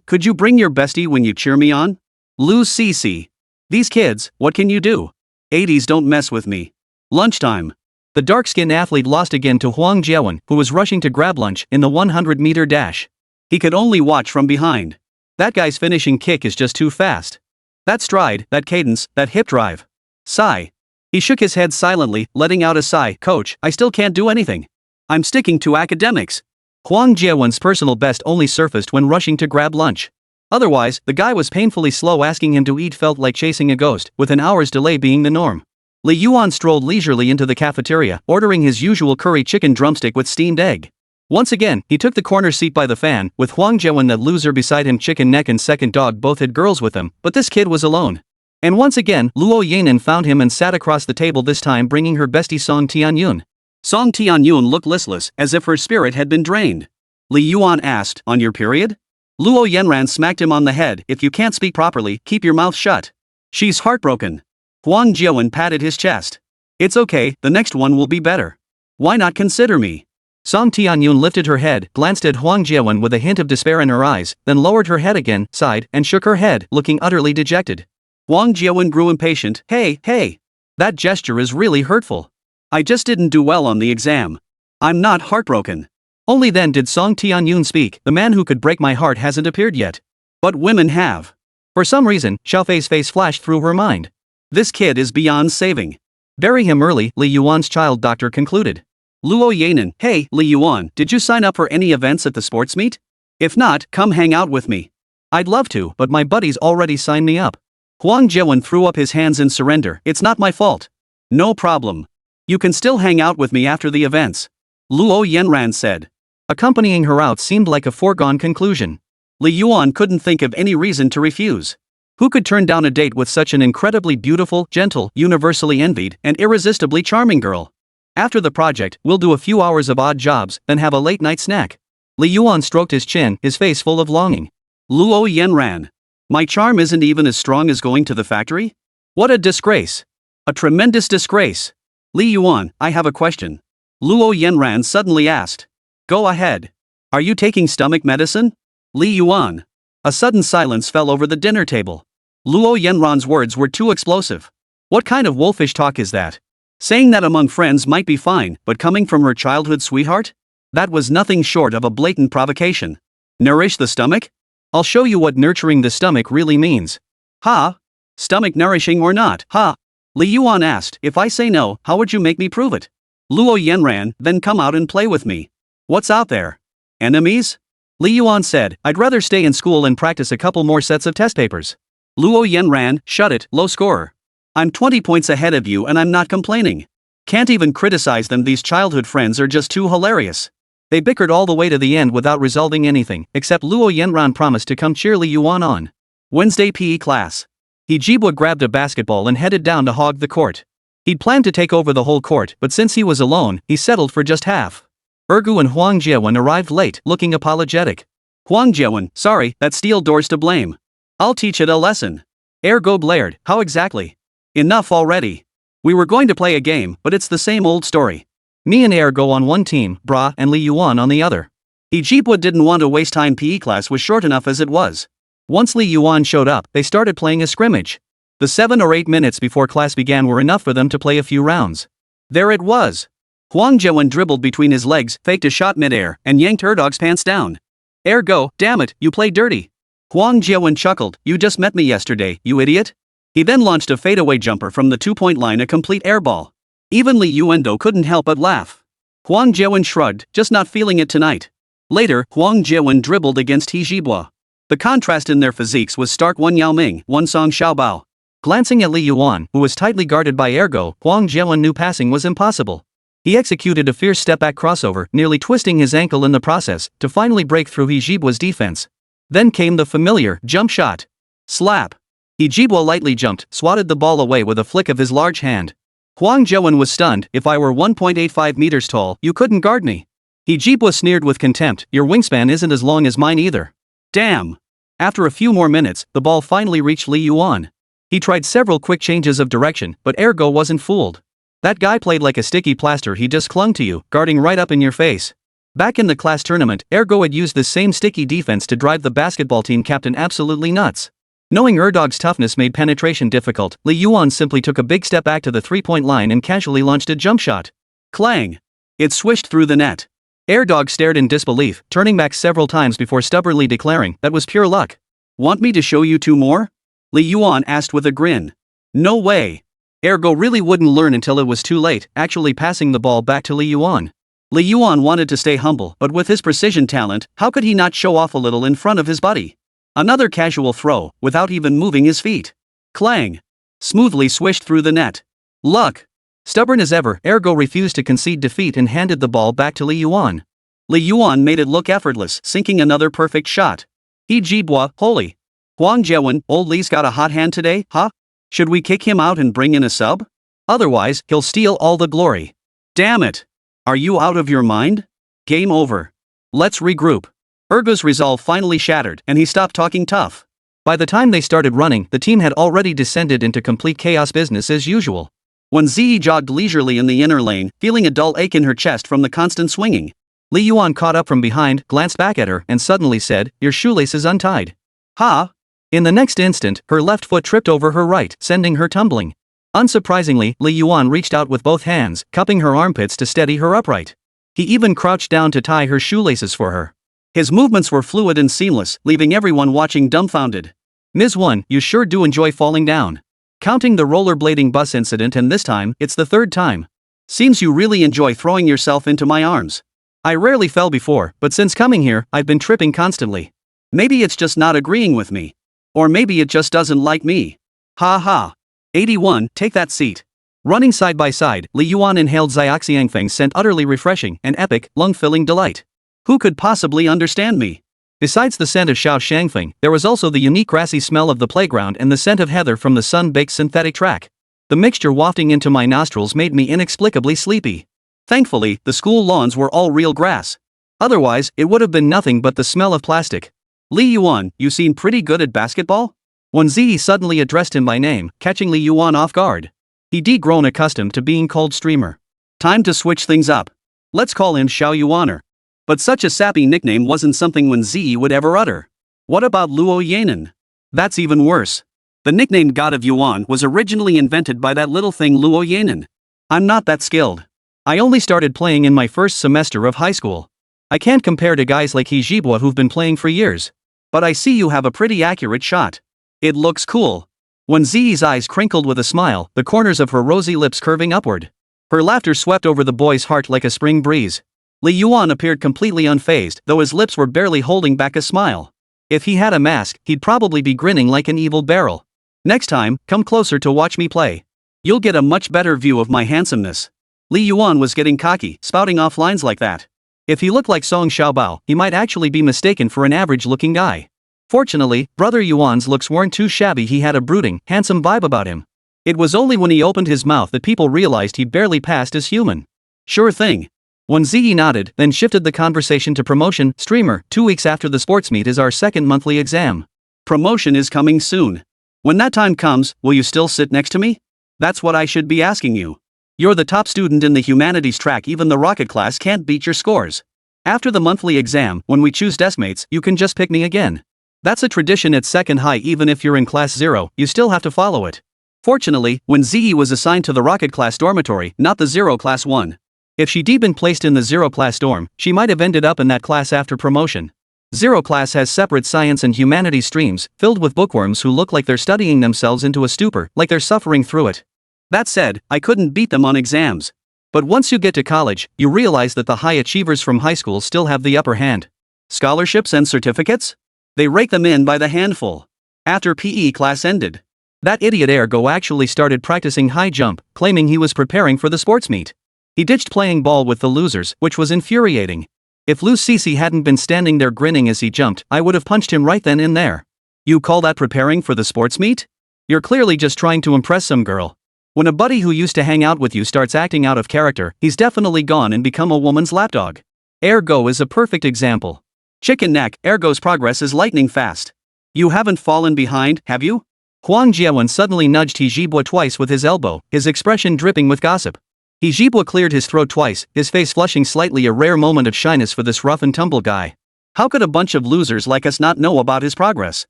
Could you bring your bestie when you cheer me on? Lu Cece. These kids, what can you do? 80s don't mess with me. Lunchtime. The dark-skinned athlete lost again to Wang Jiwen, who was rushing to grab lunch in the 100-meter dash. He could only watch from behind. That guy's finishing kick is just too fast. That stride, that cadence, that hip drive. Sigh. He shook his head silently, letting out a sigh. Coach, I still can't do anything. I'm sticking to academics. Wang Jiwen's personal best only surfaced when rushing to grab lunch. Otherwise, the guy was painfully slow. Asking him to eat felt like chasing a ghost, with an hour's delay being the norm. Li Yuan strolled leisurely into the cafeteria, ordering his usual curry chicken drumstick with steamed egg. Once again, he took the corner seat by the fan, with Wang Jiwen that loser beside him. Chicken Neck and Second Dog both had girls with them, but this kid was alone. And once again, Luo Yanan found him and sat across the table, this time bringing her bestie Song Tianyun. Song Tianyun looked listless, as if her spirit had been drained. Li Yuan asked, on your period? Luo Yanran smacked him on the head. If you can't speak properly, keep your mouth shut. She's heartbroken. Wang Jiwen patted his chest. It's okay, the next one will be better. Why not consider me? Song Tianyun lifted her head, glanced at Wang Jiwen with a hint of despair in her eyes, then lowered her head again, sighed, and shook her head, looking utterly dejected. Wang Jiwen grew impatient. Hey. That gesture is really hurtful. I just didn't do well on the exam. I'm not heartbroken. Only then did Song Tianyun speak. The man who could break my heart hasn't appeared yet. But women have. For some reason, Xiaofei's face flashed through her mind. This kid is beyond saving. Bury him early, Li Yuan's child doctor concluded. Luo Yanan, hey, Li Yuan, did you sign up for any events at the sports meet? If not, come hang out with me. I'd love to, but my buddies already signed me up. Wang Jiwen threw up his hands in surrender. It's not my fault. No problem. You can still hang out with me after the events. Luo Yanran said. Accompanying her out seemed like a foregone conclusion. Li Yuan couldn't think of any reason to refuse. Who could turn down a date with such an incredibly beautiful, gentle, universally envied, and irresistibly charming girl? After the project, we'll do a few hours of odd jobs, then have a late-night snack. Li Yuan stroked his chin, his face full of longing. Luo Yanran. My charm isn't even as strong as going to the factory? What a disgrace. A tremendous disgrace. Li Yuan, I have a question. Luo Yanran suddenly asked. Go ahead. Are you taking stomach medicine? Li Yuan. A sudden silence fell over the dinner table. Luo Yanran's words were too explosive. What kind of wolfish talk is that? Saying that among friends might be fine, but coming from her childhood sweetheart? That was nothing short of a blatant provocation. Nourish the stomach? I'll show you what nurturing the stomach really means. Ha? Stomach nourishing or not, ha? Li Yuan asked. If I say no, how would you make me prove it? Luo Yanran, then come out and play with me. What's out there? Enemies? Li Yuan said, I'd rather stay in school and practice a couple more sets of test papers. Luo Yanran, shut it, low scorer. I'm 20 points ahead of you and I'm not complaining. Can't even criticize them, these childhood friends are just too hilarious. They bickered all the way to the end without resolving anything, except Luo Yanran promised to come cheer Li Yuan on. Wednesday PE class. Jibwa grabbed a basketball and headed down to hog the court. He'd planned to take over the whole court, but since he was alone, he settled for just half. Ergu and Wēn Zhiyi arrived late, looking apologetic. Wēn Zhiyi, sorry, that steel door's to blame. I'll teach it a lesson. Ergo blared, how exactly? Enough already. We were going to play a game, but it's the same old story. Me and Ergo on one team, Bra and Li Yuan on the other. Jibwa didn't want to waste time. PE class was short enough as it was. Once Li Yuan showed up, they started playing a scrimmage. The 7 or 8 minutes before class began were enough for them to play a few rounds. There it was. Wēn Zhiyi dribbled between his legs, faked a shot midair, and yanked Erdog's pants down. Ergo, damn it, you play dirty. Wēn Zhiyi chuckled, you just met me yesterday, you idiot. He then launched a fadeaway jumper from the 2-point line, a complete airball. Even Li Yuan couldn't help but laugh. Wēn Zhiyi shrugged, just not feeling it tonight. Later, Wēn Zhiyi dribbled against Jibwa. The contrast in their physiques was stark. One Yao Ming, one Song Xiaobao. Glancing at Li Yuan, who was tightly guarded by Ergo, Wēn Zhiyi knew passing was impossible. He executed a fierce step-back crossover, nearly twisting his ankle in the process, to finally break through Jibwa's defense. Then came the familiar jump shot. Slap. Jibwa lightly jumped, swatted the ball away with a flick of his large hand. Wēn Zhiyi was stunned. If I were 1.85 meters tall, you couldn't guard me. Jibwa sneered with contempt, your wingspan isn't as long as mine either. Damn. After a few more minutes, the ball finally reached Li Yuan. He tried several quick changes of direction, but Ergo wasn't fooled. That guy played like a sticky plaster. He just clung to you, guarding right up in your face. Back in the class tournament, Ergo had used this same sticky defense to drive the basketball team captain absolutely nuts. Knowing Erdog's toughness made penetration difficult, Li Yuan simply took a big step back to the 3-point line and casually launched a jump shot. Clang! It swished through the net. Erdog stared in disbelief, turning back several times before stubbornly declaring, that was pure luck. Want me to show you 2 more? Li Yuan asked with a grin. No way. Ergo really wouldn't learn until it was too late, actually passing the ball back to Li Yuan. Li Yuan wanted to stay humble, but with his precision talent, how could he not show off a little in front of his buddy? Another casual throw, without even moving his feet. Clang! Smoothly swished through the net. Luck! Stubborn as ever, Ergo refused to concede defeat and handed the ball back to Li Yuan. Li Yuan made it look effortless, sinking another perfect shot. Jibwa, holy. Wēn Zhiyi, old Li's got a hot hand today, huh? Should we kick him out and bring in a sub? Otherwise, he'll steal all the glory. Damn it! Are you out of your mind? Game over. Let's regroup. Ergo's resolve finally shattered, and he stopped talking tough. By the time they started running, the team had already descended into complete chaos, business as usual. Wēn Zhiyi jogged leisurely in the inner lane, feeling a dull ache in her chest from the constant swinging. Li Yuan caught up from behind, glanced back at her, and suddenly said, your shoelace is untied. Ha! In the next instant, her left foot tripped over her right, sending her tumbling. Unsurprisingly, Li Yuan reached out with both hands, cupping her armpits to steady her upright. He even crouched down to tie her shoelaces for her. His movements were fluid and seamless, leaving everyone watching dumbfounded. Ms. Wēn, you sure do enjoy falling down. Counting the rollerblading bus incident, and this time, it's the 3rd time. Seems you really enjoy throwing yourself into my arms. I rarely fell before, but since coming here, I've been tripping constantly. Maybe it's just not agreeing with me. Or maybe it just doesn't like me. Ha ha. 81, take that seat. Running side by side, Li Yuan inhaled Xiaoxiangfeng's scent, utterly refreshing, an epic, lung-filling delight. Who could possibly understand me? Besides the scent of Xiao Shangfeng, there was also the unique grassy smell of the playground and the scent of heather from the sun-baked synthetic track. The mixture wafting into my nostrils made me inexplicably sleepy. Thankfully, the school lawns were all real grass. Otherwise, it would have been nothing but the smell of plastic. Li Yuan, you seem pretty good at basketball? Wēn Zhiyi suddenly addressed him by name, catching Li Yuan off guard. He'd grown accustomed to being called streamer. Time to switch things up. Let's call him Xiao Yuaner. But such a sappy nickname wasn't something Wēn Zhiyi would ever utter. What about Luo Yanan? That's even worse. The nickname God of Yuan was originally invented by that little thing Luo Yanan. I'm not that skilled. I only started playing in my first semester of high school. I can't compare to guys like Jibwa who've been playing for years. But I see you have a pretty accurate shot. It looks cool. Wēn Zhiyi's eyes crinkled with a smile, the corners of her rosy lips curving upward. Her laughter swept over the boy's heart like a spring breeze. Li Yuan appeared completely unfazed, though his lips were barely holding back a smile. If he had a mask, he'd probably be grinning like an evil barrel. Next time, come closer to watch me play. You'll get a much better view of my handsomeness. Li Yuan was getting cocky, spouting off lines like that. If he looked like Song Xiaobao, he might actually be mistaken for an average-looking guy. Fortunately, Brother Yuan's looks weren't too shabby. He had a brooding, handsome vibe about him. It was only when he opened his mouth that people realized he barely passed as human. Sure thing. Wēn Zhiyi nodded, then shifted the conversation to promotion. Streamer, 2 weeks after the sports meet is our second monthly exam. Promotion is coming soon. When that time comes, will you still sit next to me? That's what I should be asking you. You're the top student in the humanities track, even the rocket class can't beat your scores. After the monthly exam, when we choose deskmates, you can just pick me again. That's a tradition at second high. Even if you're in class 0, you still have to follow it. Fortunately, Wēn Zhiyi was assigned to the rocket class dormitory, not the 0 class 1. If she'd been placed in the 0 class dorm, she might have ended up in that class after promotion. 0 class has separate science and humanities streams, filled with bookworms who look like they're studying themselves into a stupor, like they're suffering through it. That said, I couldn't beat them on exams. But once you get to college, you realize that the high achievers from high school still have the upper hand. Scholarships and certificates? They rake them in by the handful. After PE class ended, that idiot Ergo actually started practicing high jump, claiming he was preparing for the sports meet. He ditched playing ball with the losers, which was infuriating. If Li Yuan hadn't been standing there grinning as he jumped, I would have punched him right then and there. You call that preparing for the sports meet? You're clearly just trying to impress some girl. When a buddy who used to hang out with you starts acting out of character, he's definitely gone and become a woman's lapdog. Ergo is a perfect example. Chicken neck, Ergo's progress is lightning fast. You haven't fallen behind, have you? Huang Jiawen suddenly nudged He Zhibua twice with his elbow, his expression dripping with gossip. He Zhibua cleared his throat twice, his face flushing slightly, a rare moment of shyness for this rough and tumble guy. How could a bunch of losers like us not know about his progress?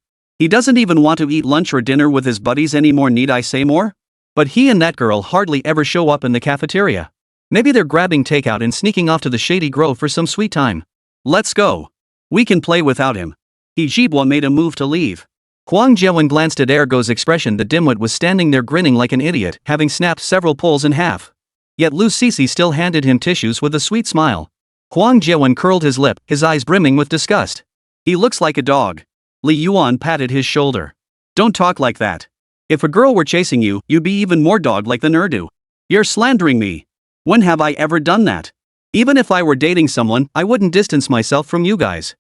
He doesn't even want to eat lunch or dinner with his buddies anymore, need I say more? But he and that girl hardly ever show up in the cafeteria. Maybe they're grabbing takeout and sneaking off to the shady grove for some sweet time. Let's go. We can play without him. He Zhibua made a move to leave. Huang Jiawen glanced at Ergo's expression. The dimwit was standing there grinning like an idiot, having snapped several poles in half. Yet Li Yuan still handed him tissues with a sweet smile. Huang Jiawen curled his lip, his eyes brimming with disgust. He looks like a dog. Li Yuan patted his shoulder. Don't talk like that. If a girl were chasing you, you'd be even more dog-like than Erdo. You're slandering me. When have I ever done that? Even if I were dating someone, I wouldn't distance myself from you guys.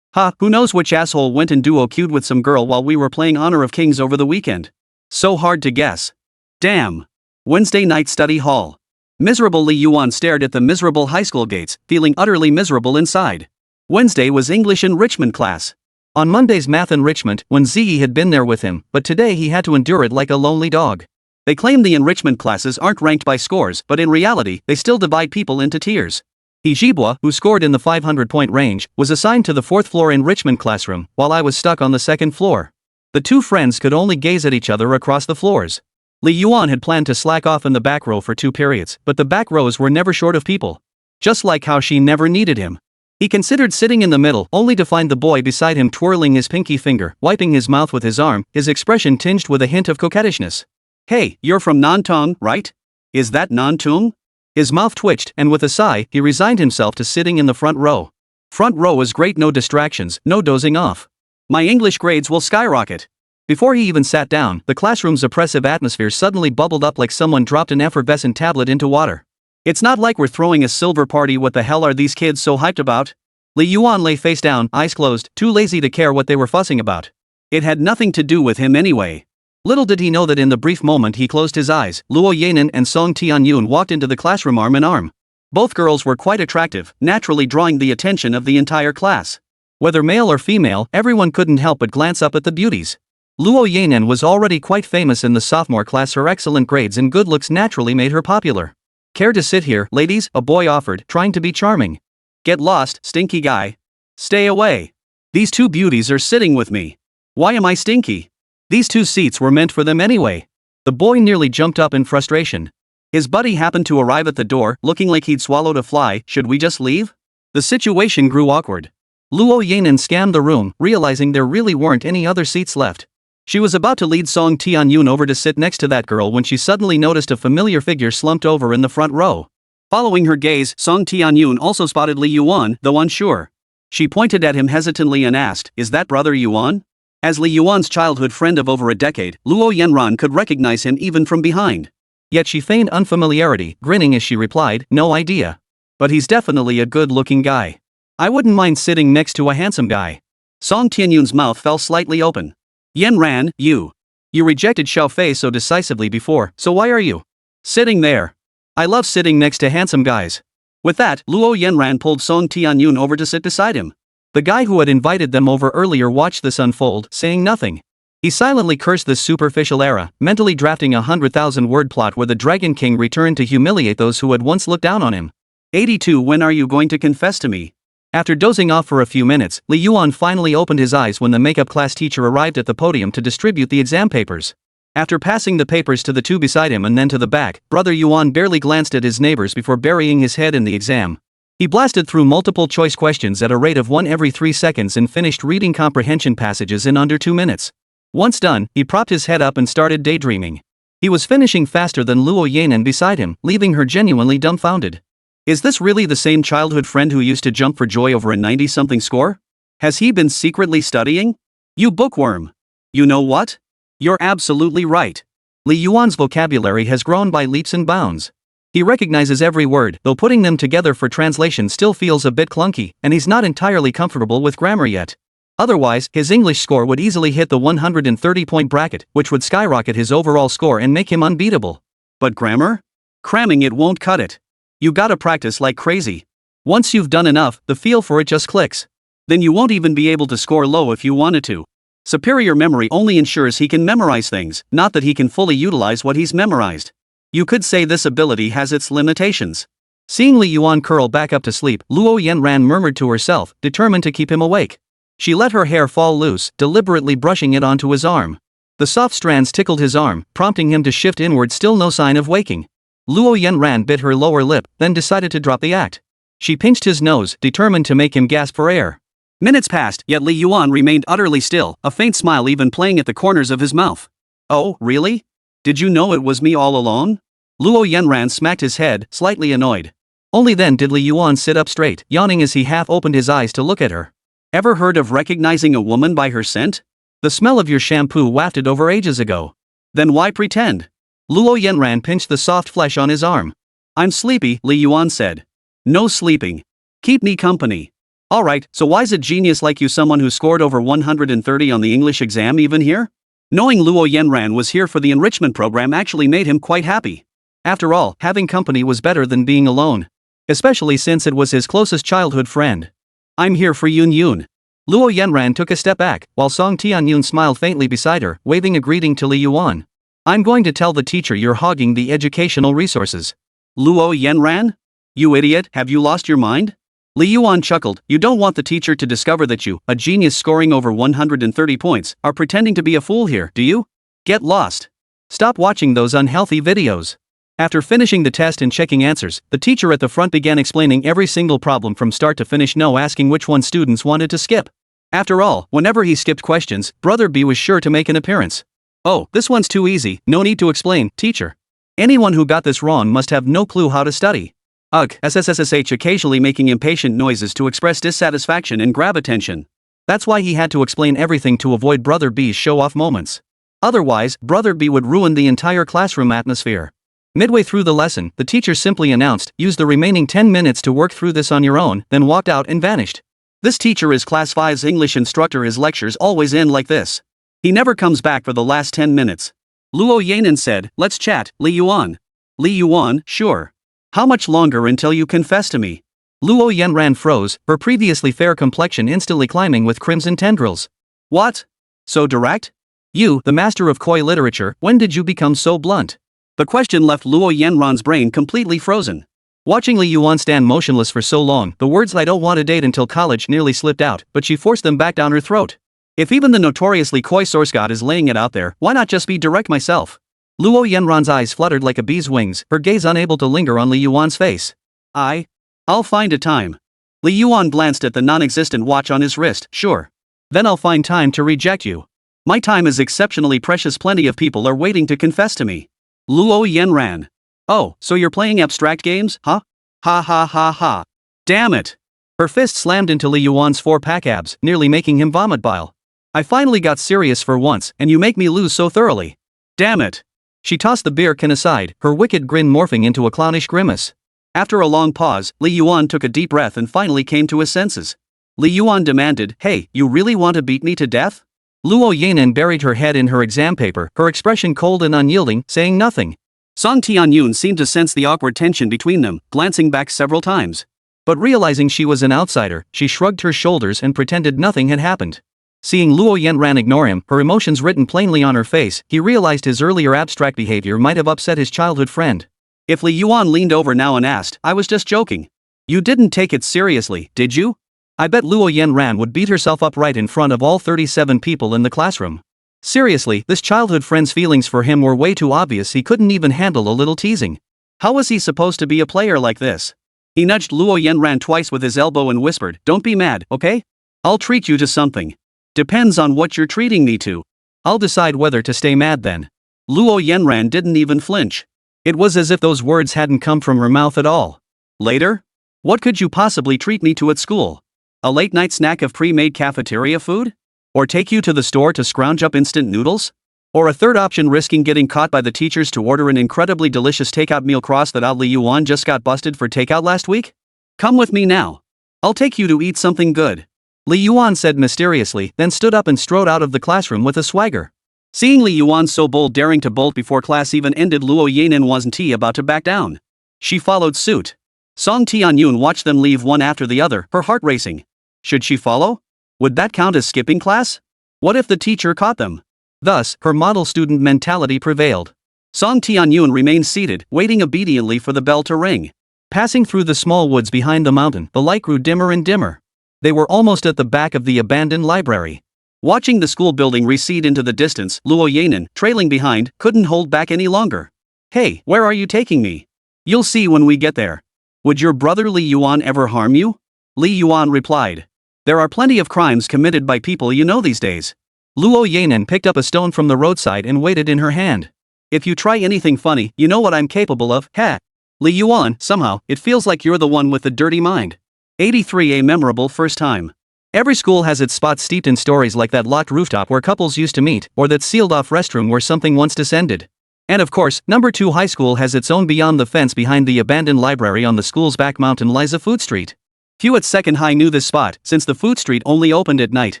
Who knows which asshole went and duo queued with some girl while we were playing Honor of Kings over the weekend. So hard to guess. Damn. Wednesday night study hall. Miserable Li Yuan stared at the miserable high school gates, feeling utterly miserable inside. Wednesday was English enrichment class. On Monday's math enrichment, Wēn Zhiyi had been there with him, but today he had to endure it like a lonely dog. They claim the enrichment classes aren't ranked by scores, but in reality, they still divide people into tiers. He Zhibua, who scored in the 500-point range, was assigned to the 4th floor enrichment classroom, while I was stuck on the 2nd floor. The two friends could only gaze at each other across the floors. Li Yuan had planned to slack off in the back row for 2 periods, but the back rows were never short of people. Just like how she never needed him. He considered sitting in the middle, only to find the boy beside him twirling his pinky finger, wiping his mouth with his arm, his expression tinged with a hint of coquettishness. Hey, you're from Nantong, right? Is that Nantong? His mouth twitched, and with a sigh, he resigned himself to sitting in the front row. Front row is great, no distractions, no dozing off. My English grades will skyrocket. Before he even sat down, the classroom's oppressive atmosphere suddenly bubbled up like someone dropped an effervescent tablet into water. It's not like we're throwing a silver party. What the hell are these kids so hyped about? Li Yuan lay face down, eyes closed, too lazy to care what they were fussing about. It had nothing to do with him anyway. Little did he know that in the brief moment he closed his eyes, Luo Yanan and Song Tianyun walked into the classroom arm in arm. Both girls were quite attractive, naturally drawing the attention of the entire class. Whether male or female, everyone couldn't help but glance up at the beauties. Luo Yanan was already quite famous in the sophomore class. Her excellent grades and good looks naturally made her popular. Care to sit here, ladies? A boy offered, trying to be charming. Get lost, stinky guy. Stay away. These two beauties are sitting with me. Why am I stinky? These 2 seats were meant for them anyway. The boy nearly jumped up in frustration. His buddy happened to arrive at the door, looking like he'd swallowed a fly. Should we just leave? The situation grew awkward. Luo Yanan scanned the room, realizing there really weren't any other seats left. She was about to lead Song Tianyun over to sit next to that girl when she suddenly noticed a familiar figure slumped over in the front row. Following her gaze, Song Tianyun also spotted Li Yuan, though unsure. She pointed at him hesitantly and asked, "Is that Brother Yuan?" As Li Yuan's childhood friend of over a decade, Luo Yanran could recognize him even from behind. Yet she feigned unfamiliarity, grinning as she replied, "No idea. But he's definitely a good-looking guy. I wouldn't mind sitting next to a handsome guy." Song Tianyun's mouth fell slightly open. Yan Ran, you. You rejected Xiao Fei so decisively before, so why are you sitting there? I love sitting next to handsome guys. With that, Luo Yanran pulled Song Tianyun over to sit beside him. The guy who had invited them over earlier watched this unfold, saying nothing. He silently cursed this superficial era, mentally drafting a 100,000-word plot where the Dragon King returned to humiliate those who had once looked down on him. 82 When are you going to confess to me? After dozing off for a few minutes, Li Yuan finally opened his eyes when the makeup class teacher arrived at the podium to distribute the exam papers. After passing the papers to the two beside him and then to the back, Brother Yuan barely glanced at his neighbors before burying his head in the exam. He blasted through multiple choice questions at a rate of 1 every 3 seconds and finished reading comprehension passages in under 2 minutes. Once done, he propped his head up and started daydreaming. He was finishing faster than Luo Yanan beside him, leaving her genuinely dumbfounded. Is this really the same childhood friend who used to jump for joy over a 90-something score? Has he been secretly studying? You bookworm! You know what? You're absolutely right. Li Yuan's vocabulary has grown by leaps and bounds. He recognizes every word, though putting them together for translation still feels a bit clunky, and he's not entirely comfortable with grammar yet. Otherwise, his English score would easily hit the 130-point bracket, which would skyrocket his overall score and make him unbeatable. But grammar? Cramming it won't cut it. You gotta practice like crazy. Once you've done enough, the feel for it just clicks. Then you won't even be able to score low if you wanted to. Superior memory only ensures he can memorize things, not that he can fully utilize what he's memorized. You could say this ability has its limitations. Seeing Li Yuan curl back up to sleep, Luo Yanran murmured to herself, determined to keep him awake. She let her hair fall loose, deliberately brushing it onto his arm. The soft strands tickled his arm, prompting him to shift inward, still no sign of waking. Luo Yanran bit her lower lip, then decided to drop the act. She pinched his nose, determined to make him gasp for air. Minutes passed, yet Li Yuan remained utterly still, a faint smile even playing at the corners of his mouth. Oh, really? Did you know it was me all along? Luo Yanran smacked his head, slightly annoyed. Only then did Li Yuan sit up straight, yawning as he half opened his eyes to look at her. Ever heard of recognizing a woman by her scent? The smell of your shampoo wafted over ages ago. Then why pretend? Luo Yanran pinched the soft flesh on his arm. I'm sleepy, Li Yuan said. No sleeping. Keep me company. Alright, so why's a genius like you, someone who scored over 130 on the English exam, even here? Knowing Luo Yanran was here for the enrichment program actually made him quite happy. After all, having company was better than being alone. Especially since it was his closest childhood friend. I'm here for Yun Yun. Luo Yanran took a step back, while Song Tianyun smiled faintly beside her, waving a greeting to Li Yuan. I'm going to tell the teacher you're hogging the educational resources. Luo Yanran? You idiot, have you lost your mind? Li Yuan chuckled. You don't want the teacher to discover that you, a genius scoring over 130 points, are pretending to be a fool here, do you? Get lost. Stop watching those unhealthy videos. After finishing the test and checking answers, the teacher at the front began explaining every single problem from start to finish, no asking which one students wanted to skip. After all, whenever he skipped questions, Brother B was sure to make an appearance. Oh, this one's too easy, no need to explain, teacher. Anyone who got this wrong must have no clue how to study. Ugh, SSSH, occasionally making impatient noises to express dissatisfaction and grab attention. That's why he had to explain everything to avoid Brother B's show-off moments. Otherwise, Brother B would ruin the entire classroom atmosphere. Midway through the lesson, the teacher simply announced, use the remaining 10 minutes to work through this on your own, then walked out and vanished. This teacher is Class 5's English instructor. His lectures always end like this. He never comes back for the last 10 minutes. Luo Yanan said, let's chat, Li Yuan. Li Yuan, sure. How much longer until you confess to me? Luo Yanran froze, her previously fair complexion instantly climbing with crimson tendrils. What? So direct? You, the master of koi literature, when did you become so blunt? The question left Luo Yanran's brain completely frozen. Watching Li Yuan stand motionless for so long, the words I don't want to date until college nearly slipped out, but she forced them back down her throat. If even the notoriously coy source god is laying it out there, why not just be direct myself? Luo Yanran's eyes fluttered like a bee's wings, her gaze unable to linger on Li Yuan's face. I'll find a time. Li Yuan glanced at the non-existent watch on his wrist. Sure. Then I'll find time to reject you. My time is exceptionally precious. Plenty of people are waiting to confess to me. Luo Yanran. Oh, so you're playing abstract games, huh? Ha ha ha ha. Damn it. Her fist slammed into Li Yuan's 4-pack abs, nearly making him vomit bile. I finally got serious for once, and you make me lose so thoroughly. Damn it. She tossed the beer can aside, her wicked grin morphing into a clownish grimace. After a long pause, Li Yuan took a deep breath and finally came to his senses. Li Yuan demanded. Hey, you really want to beat me to death? Luo Yanan buried her head in her exam paper, her expression cold and unyielding, saying nothing. Song Tianyun seemed to sense the awkward tension between them, glancing back several times. But realizing she was an outsider, she shrugged her shoulders and pretended nothing had happened. Seeing Luo Yanran ignore him, her emotions written plainly on her face, he realized his earlier abstract behavior might have upset his childhood friend. If Li Yuan leaned over now and asked, I was just joking. You didn't take it seriously, did you? I bet Luo Yanran would beat herself up right in front of all 37 people in the classroom. Seriously, this childhood friend's feelings for him were way too obvious, he couldn't even handle a little teasing. How was he supposed to be a player like this? He nudged Luo Yanran twice with his elbow and whispered, Don't be mad, okay? I'll treat you to something. Depends on what you're treating me to. I'll decide whether to stay mad then. Luo Yanran didn't even flinch. It was as if those words hadn't come from her mouth at all. Later? What could you possibly treat me to at school? A late-night snack of pre-made cafeteria food? Or take you to the store to scrounge up instant noodles? Or a third option, risking getting caught by the teachers to order an incredibly delicious takeout meal cross that Li Yuan just got busted for takeout last week? Come with me now. I'll take you to eat something good. Li Yuan said mysteriously, then stood up and strode out of the classroom with a swagger. Seeing Li Yuan so bold, daring to bolt before class even ended, Luo Yanan wasn't about to back down. She followed suit. Song Tianyun watched them leave one after the other, her heart racing. Should she follow? Would that count as skipping class? What if the teacher caught them? Thus, her model student mentality prevailed. Song Tianyun remained seated, waiting obediently for the bell to ring. Passing through the small woods behind the mountain, the light grew dimmer and dimmer. They were almost at the back of the abandoned library. Watching the school building recede into the distance, Luo Yanan, trailing behind, couldn't hold back any longer. Hey, where are you taking me? You'll see when we get there. Would your brother Li Yuan ever harm you? Li Yuan replied. There are plenty of crimes committed by people you know these days. Luo Yanan picked up a stone from the roadside and weighed it in her hand. If you try anything funny, you know what I'm capable of, ha! Li Yuan, somehow, it feels like you're the one with the dirty mind. 83. A memorable first time. Every school has its spots steeped in stories like that locked rooftop where couples used to meet, or that sealed-off restroom where something once descended. And of course, number 2 high school has its own. Beyond the fence behind the abandoned library on the school's back mountain lies a food street. Few at second high knew this spot, since the food street only opened at night.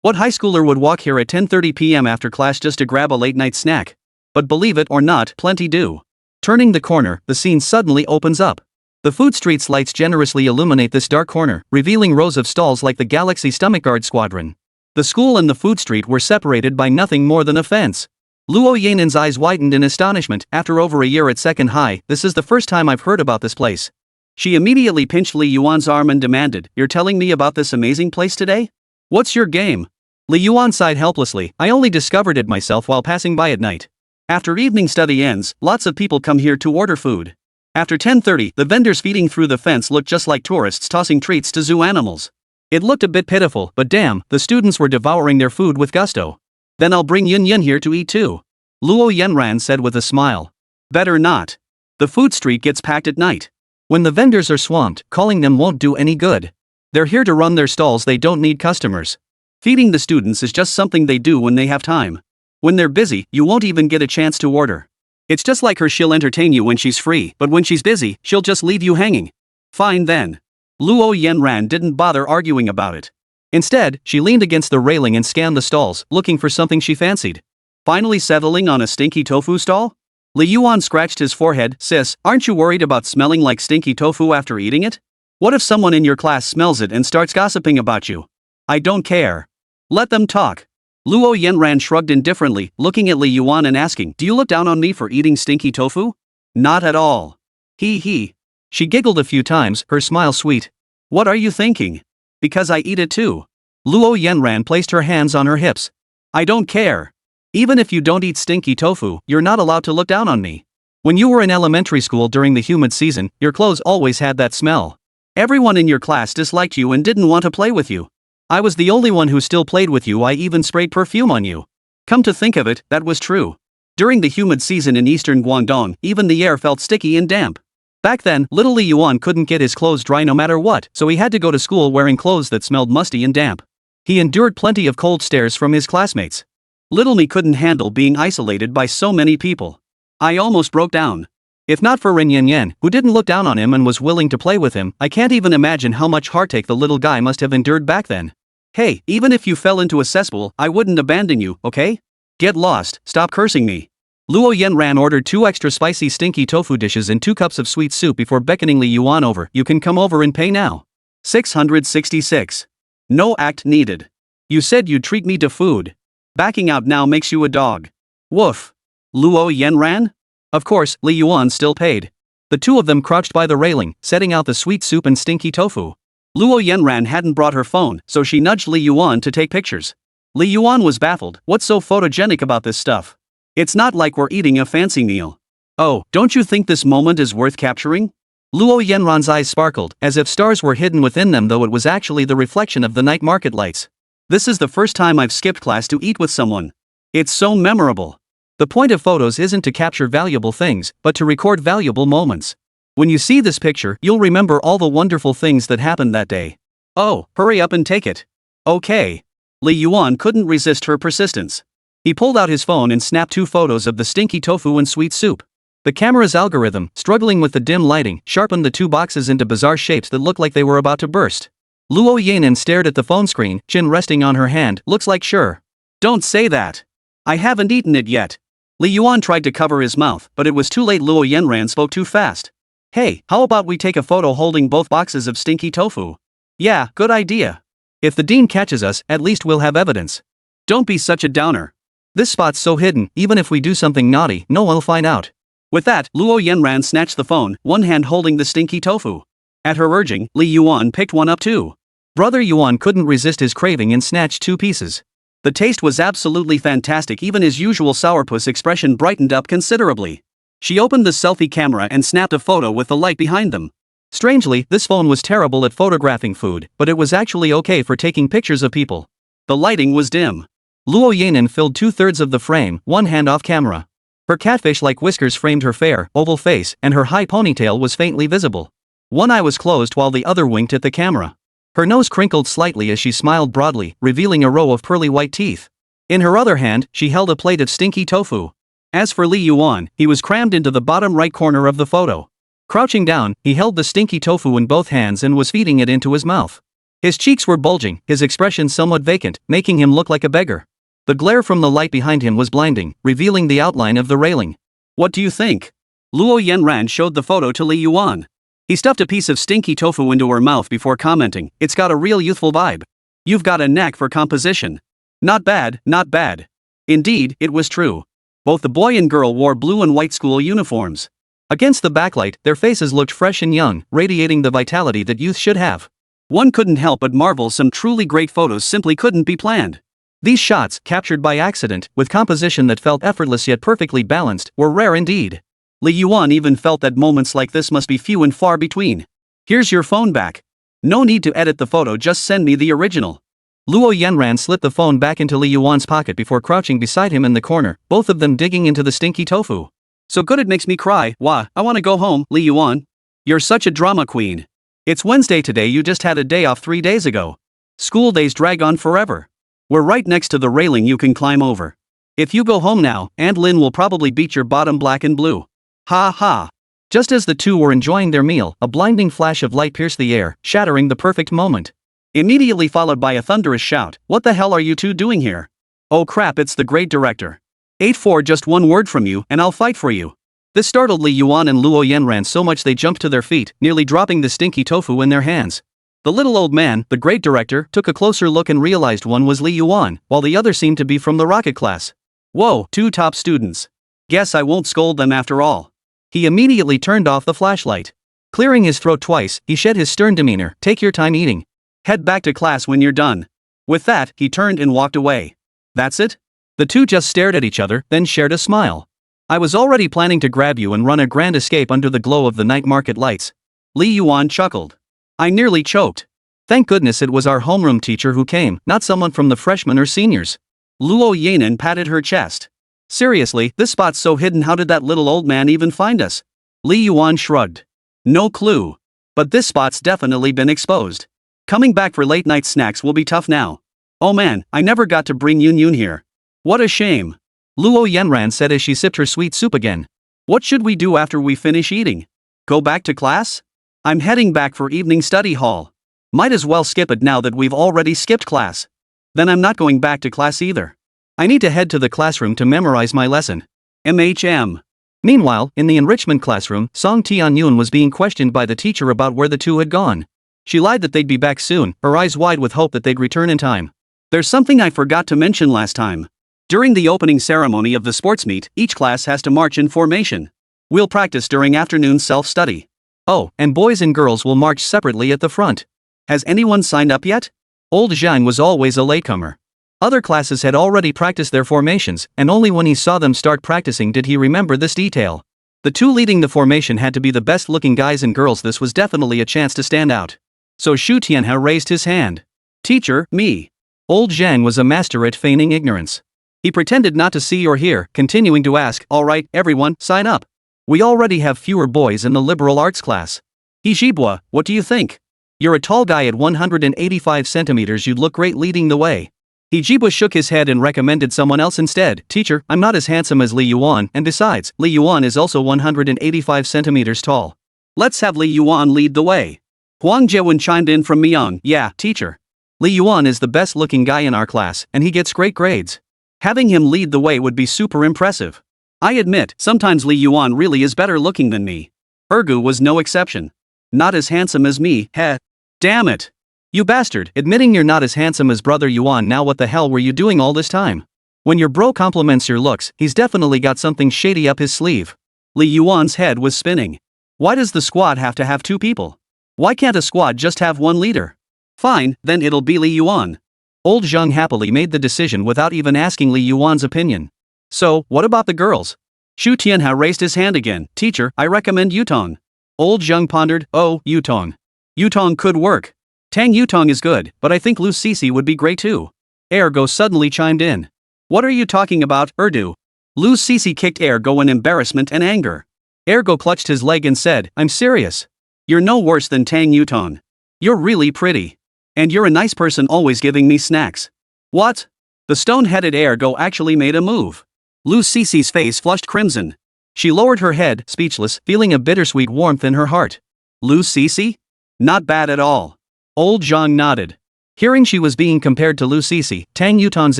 What high schooler would walk here at 10:30 p.m. after class just to grab a late-night snack? But believe it or not, plenty do. Turning the corner, the scene suddenly opens up. The food street's lights generously illuminate this dark corner, revealing rows of stalls like the Galaxy Stomach Guard Squadron. The school and the food street were separated by nothing more than a fence. Luo Yanan's eyes widened in astonishment. After over a year at second high, this is the first time I've heard about this place. She immediately pinched Li Yuan's arm and demanded, You're telling me about this amazing place today? What's your game? Li Yuan sighed helplessly. I only discovered it myself while passing by at night. After evening study ends, lots of people come here to order food. After 10:30, the vendors feeding through the fence looked just like tourists tossing treats to zoo animals. It looked a bit pitiful, but damn, the students were devouring their food with gusto. Then I'll bring Yun here to eat too. Luo Yanran said with a smile. Better not. The food street gets packed at night. When the vendors are swamped, calling them won't do any good. They're here to run their stalls, they don't need customers. Feeding the students is just something they do when they have time. When they're busy, you won't even get a chance to order. It's just like her, she'll entertain you when she's free, but when she's busy, she'll just leave you hanging. Fine then. Luo Yanran didn't bother arguing about it. Instead, she leaned against the railing and scanned the stalls, looking for something she fancied. Finally settling on a stinky tofu stall? Li Yuan scratched his forehead. Sis, aren't you worried about smelling like stinky tofu after eating it? What if someone in your class smells it and starts gossiping about you? I don't care. Let them talk. Luo Yanran shrugged indifferently, looking at Li Yuan and asking, Do you look down on me for eating stinky tofu? Not at all. He. She giggled a few times, her smile sweet. What are you thinking? Because I eat it too. Luo Yanran placed her hands on her hips. I don't care. Even if you don't eat stinky tofu, you're not allowed to look down on me. When you were in elementary school during the humid season, your clothes always had that smell. Everyone in your class disliked you and didn't want to play with you. I was the only one who still played with you. I even sprayed perfume on you. Come to think of it, that was true. During the humid season in eastern Guangdong, even the air felt sticky and damp. Back then, little Li Yuan couldn't get his clothes dry no matter what, so he had to go to school wearing clothes that smelled musty and damp. He endured plenty of cold stares from his classmates. Little me couldn't handle being isolated by so many people. I almost broke down. If not for Ren Yan, who didn't look down on him and was willing to play with him, I can't even imagine how much heartache the little guy must have endured back then. Hey, even if you fell into a cesspool, I wouldn't abandon you, okay? Get lost, stop cursing me. Luo Yanran ordered 2 extra spicy stinky tofu dishes and 2 cups of sweet soup before beckoning Li Yuan over. You can come over and pay now. 666. No act needed. You said you'd treat me to food. Backing out now makes you a dog. Woof. Luo Yanran? Of course, Li Yuan still paid. The two of them crouched by the railing, setting out the sweet soup and stinky tofu. Luo Yanran hadn't brought her phone, so she nudged Li Yuan to take pictures. Li Yuan was baffled. What's so photogenic about this stuff? It's not like we're eating a fancy meal. Oh, don't you think this moment is worth capturing? Luo Yanran's eyes sparkled, as if stars were hidden within them, though it was actually the reflection of the night market lights. This is the first time I've skipped class to eat with someone. It's so memorable. The point of photos isn't to capture valuable things, but to record valuable moments. When you see this picture, you'll remember all the wonderful things that happened that day. Oh, hurry up and take it. Okay. Li Yuan couldn't resist her persistence. He pulled out his phone and snapped 2 photos of the stinky tofu and sweet soup. The camera's algorithm, struggling with the dim lighting, sharpened the 2 boxes into bizarre shapes that looked like they were about to burst. Luo Yanin stared at the phone screen, chin resting on her hand. Looks like sure. Don't say that. I haven't eaten it yet. Li Yuan tried to cover his mouth, but it was too late. Luo Yanran spoke too fast. Hey, how about we take a photo holding both boxes of stinky tofu? Yeah, good idea. If the dean catches us, at least we'll have evidence. Don't be such a downer. This spot's so hidden, even if we do something naughty, no one'll find out. With that, Luo Yanran snatched the phone, one hand holding the stinky tofu. At her urging, Li Yuan picked one up too. Brother Yuan couldn't resist his craving and snatched 2 pieces. The taste was absolutely fantastic. Even his usual sourpuss expression brightened up considerably. She opened the selfie camera and snapped a photo with the light behind them. Strangely, this phone was terrible at photographing food, but it was actually okay for taking pictures of people. The lighting was dim. Luo Yanin filled 2/3 of the frame, one hand off camera. Her catfish-like whiskers framed her fair, oval face, and her high ponytail was faintly visible. One eye was closed while the other winked at the camera. Her nose crinkled slightly as she smiled broadly, revealing a row of pearly white teeth. In her other hand, she held a plate of stinky tofu. As for Li Yuan, he was crammed into the bottom right corner of the photo. Crouching down, he held the stinky tofu in both hands and was feeding it into his mouth. His cheeks were bulging, his expression somewhat vacant, making him look like a beggar. The glare from the light behind him was blinding, revealing the outline of the railing. What do you think? Luo Yanran showed the photo to Li Yuan. He stuffed a piece of stinky tofu into her mouth before commenting, "It's got a real youthful vibe. You've got a knack for composition." Not bad, not bad. Indeed, it was true. Both the boy and girl wore blue and white school uniforms. Against the backlight, their faces looked fresh and young, radiating the vitality that youth should have. One couldn't help but marvel some truly great photos simply couldn't be planned. These shots, captured by accident, with composition that felt effortless yet perfectly balanced, were rare indeed. Li Yuan even felt that moments like this must be few and far between. Here's your phone back. No need to edit the photo, just send me the original. Luo Yanran slipped the phone back into Li Yuan's pocket before crouching beside him in the corner, both of them digging into the stinky tofu. So good it makes me cry. Wah, I wanna go home, Li Yuan. You're such a drama queen. It's Wednesday today, you just had a day off 3 days ago. School days drag on forever. We're right next to the railing you can climb over. If you go home now, Aunt Lin will probably beat your bottom black and blue. Ha ha. Just as the two were enjoying their meal, a blinding flash of light pierced the air, shattering the perfect moment. Immediately followed by a thunderous shout, "What the hell are you two doing here? Oh crap, it's the great director. 8-4, just one word from you, and I'll fight for you." This startled Li Yuan and Luo Yanran so much they jumped to their feet, nearly dropping the stinky tofu in their hands. The little old man, the great director, took a closer look and realized one was Li Yuan, while the other seemed to be from the rocket class. Whoa, 2 top students. Guess I won't scold them after all. He immediately turned off the flashlight. Clearing his throat twice, he shed his stern demeanor, "Take your time eating. Head back to class when you're done." With that, he turned and walked away. That's it? The two just stared at each other, then shared a smile. I was already planning to grab you and run a grand escape under the glow of the night market lights. Li Yuan chuckled. I nearly choked. Thank goodness it was our homeroom teacher who came, not someone from the freshmen or seniors. Luo Yanin patted her chest. Seriously, this spot's so hidden, how did that little old man even find us? Li Yuan shrugged. No clue. But this spot's definitely been exposed. Coming back for late night snacks will be tough now. Oh man, I never got to bring Yun Yun here. What a shame. Luo Yanran said as she sipped her sweet soup again. What should we do after we finish eating? Go back to class? I'm heading back for evening study hall. Might as well skip it now that we've already skipped class. Then I'm not going back to class either. I need to head to the classroom to memorize my lesson. MHM. Meanwhile, in the enrichment classroom, Song Tianyun was being questioned by the teacher about where the two had gone. She lied that they'd be back soon, her eyes wide with hope that they'd return in time. There's something I forgot to mention last time. During the opening ceremony of the sports meet, each class has to march in formation. We'll practice during afternoon self-study. Oh, and boys and girls will march separately at the front. Has anyone signed up yet? Old Zhang was always a latecomer. Other classes had already practiced their formations, and only when he saw them start practicing did he remember this detail. The two leading the formation had to be the best-looking guys and girls. This was definitely a chance to stand out. So Shu Tianhe raised his hand. Teacher, me. Old Zhang was a master at feigning ignorance. He pretended not to see or hear, continuing to ask, all right, everyone, sign up. We already have fewer boys in the liberal arts class. Hijibwa, what do you think? You're a tall guy at 185 centimeters, you'd look great leading the way. Hijibwa shook his head and recommended someone else instead. Teacher, I'm not as handsome as Li Yuan, and besides, Li Yuan is also 185 centimeters tall. Let's have Li Yuan lead the way. Huang Jiewun chimed in from Myung. Yeah, teacher. Li Yuan is the best looking guy in our class, and he gets great grades. Having him lead the way would be super impressive. I admit, sometimes Li Yuan really is better looking than me. Ergu was no exception. Not as handsome as me, heh. Damn it. You bastard, admitting you're not as handsome as brother Yuan. Now what the hell were you doing all this time? When your bro compliments your looks, he's definitely got something shady up his sleeve. Li Yuan's head was spinning. Why does the squad have to have two people? Why can't a squad just have one leader? Fine, then it'll be Li Yuan. Old Zhang happily made the decision without even asking Li Yuan's opinion. So, what about the girls? Shu Tianhe raised his hand again. Teacher, I recommend Yutong. Old Zhang pondered. Oh, Yutong. Yutong could work. Tang Yutong is good, but I think Lu Sisi would be great too. Ergo suddenly chimed in. What are you talking about, Erdu? Lu Sisi kicked Ergo in embarrassment and anger. Ergo clutched his leg and said, I'm serious. You're no worse than Tang Yutong. You're really pretty. And you're a nice person, always giving me snacks. What? The stone-headed Ergo actually made a move. Lu Sisi's face flushed crimson. She lowered her head, speechless, feeling a bittersweet warmth in her heart. Lu Sisi? Not bad at all. Old Zhang nodded. Hearing she was being compared to Lu Sisi, Tang Yutong's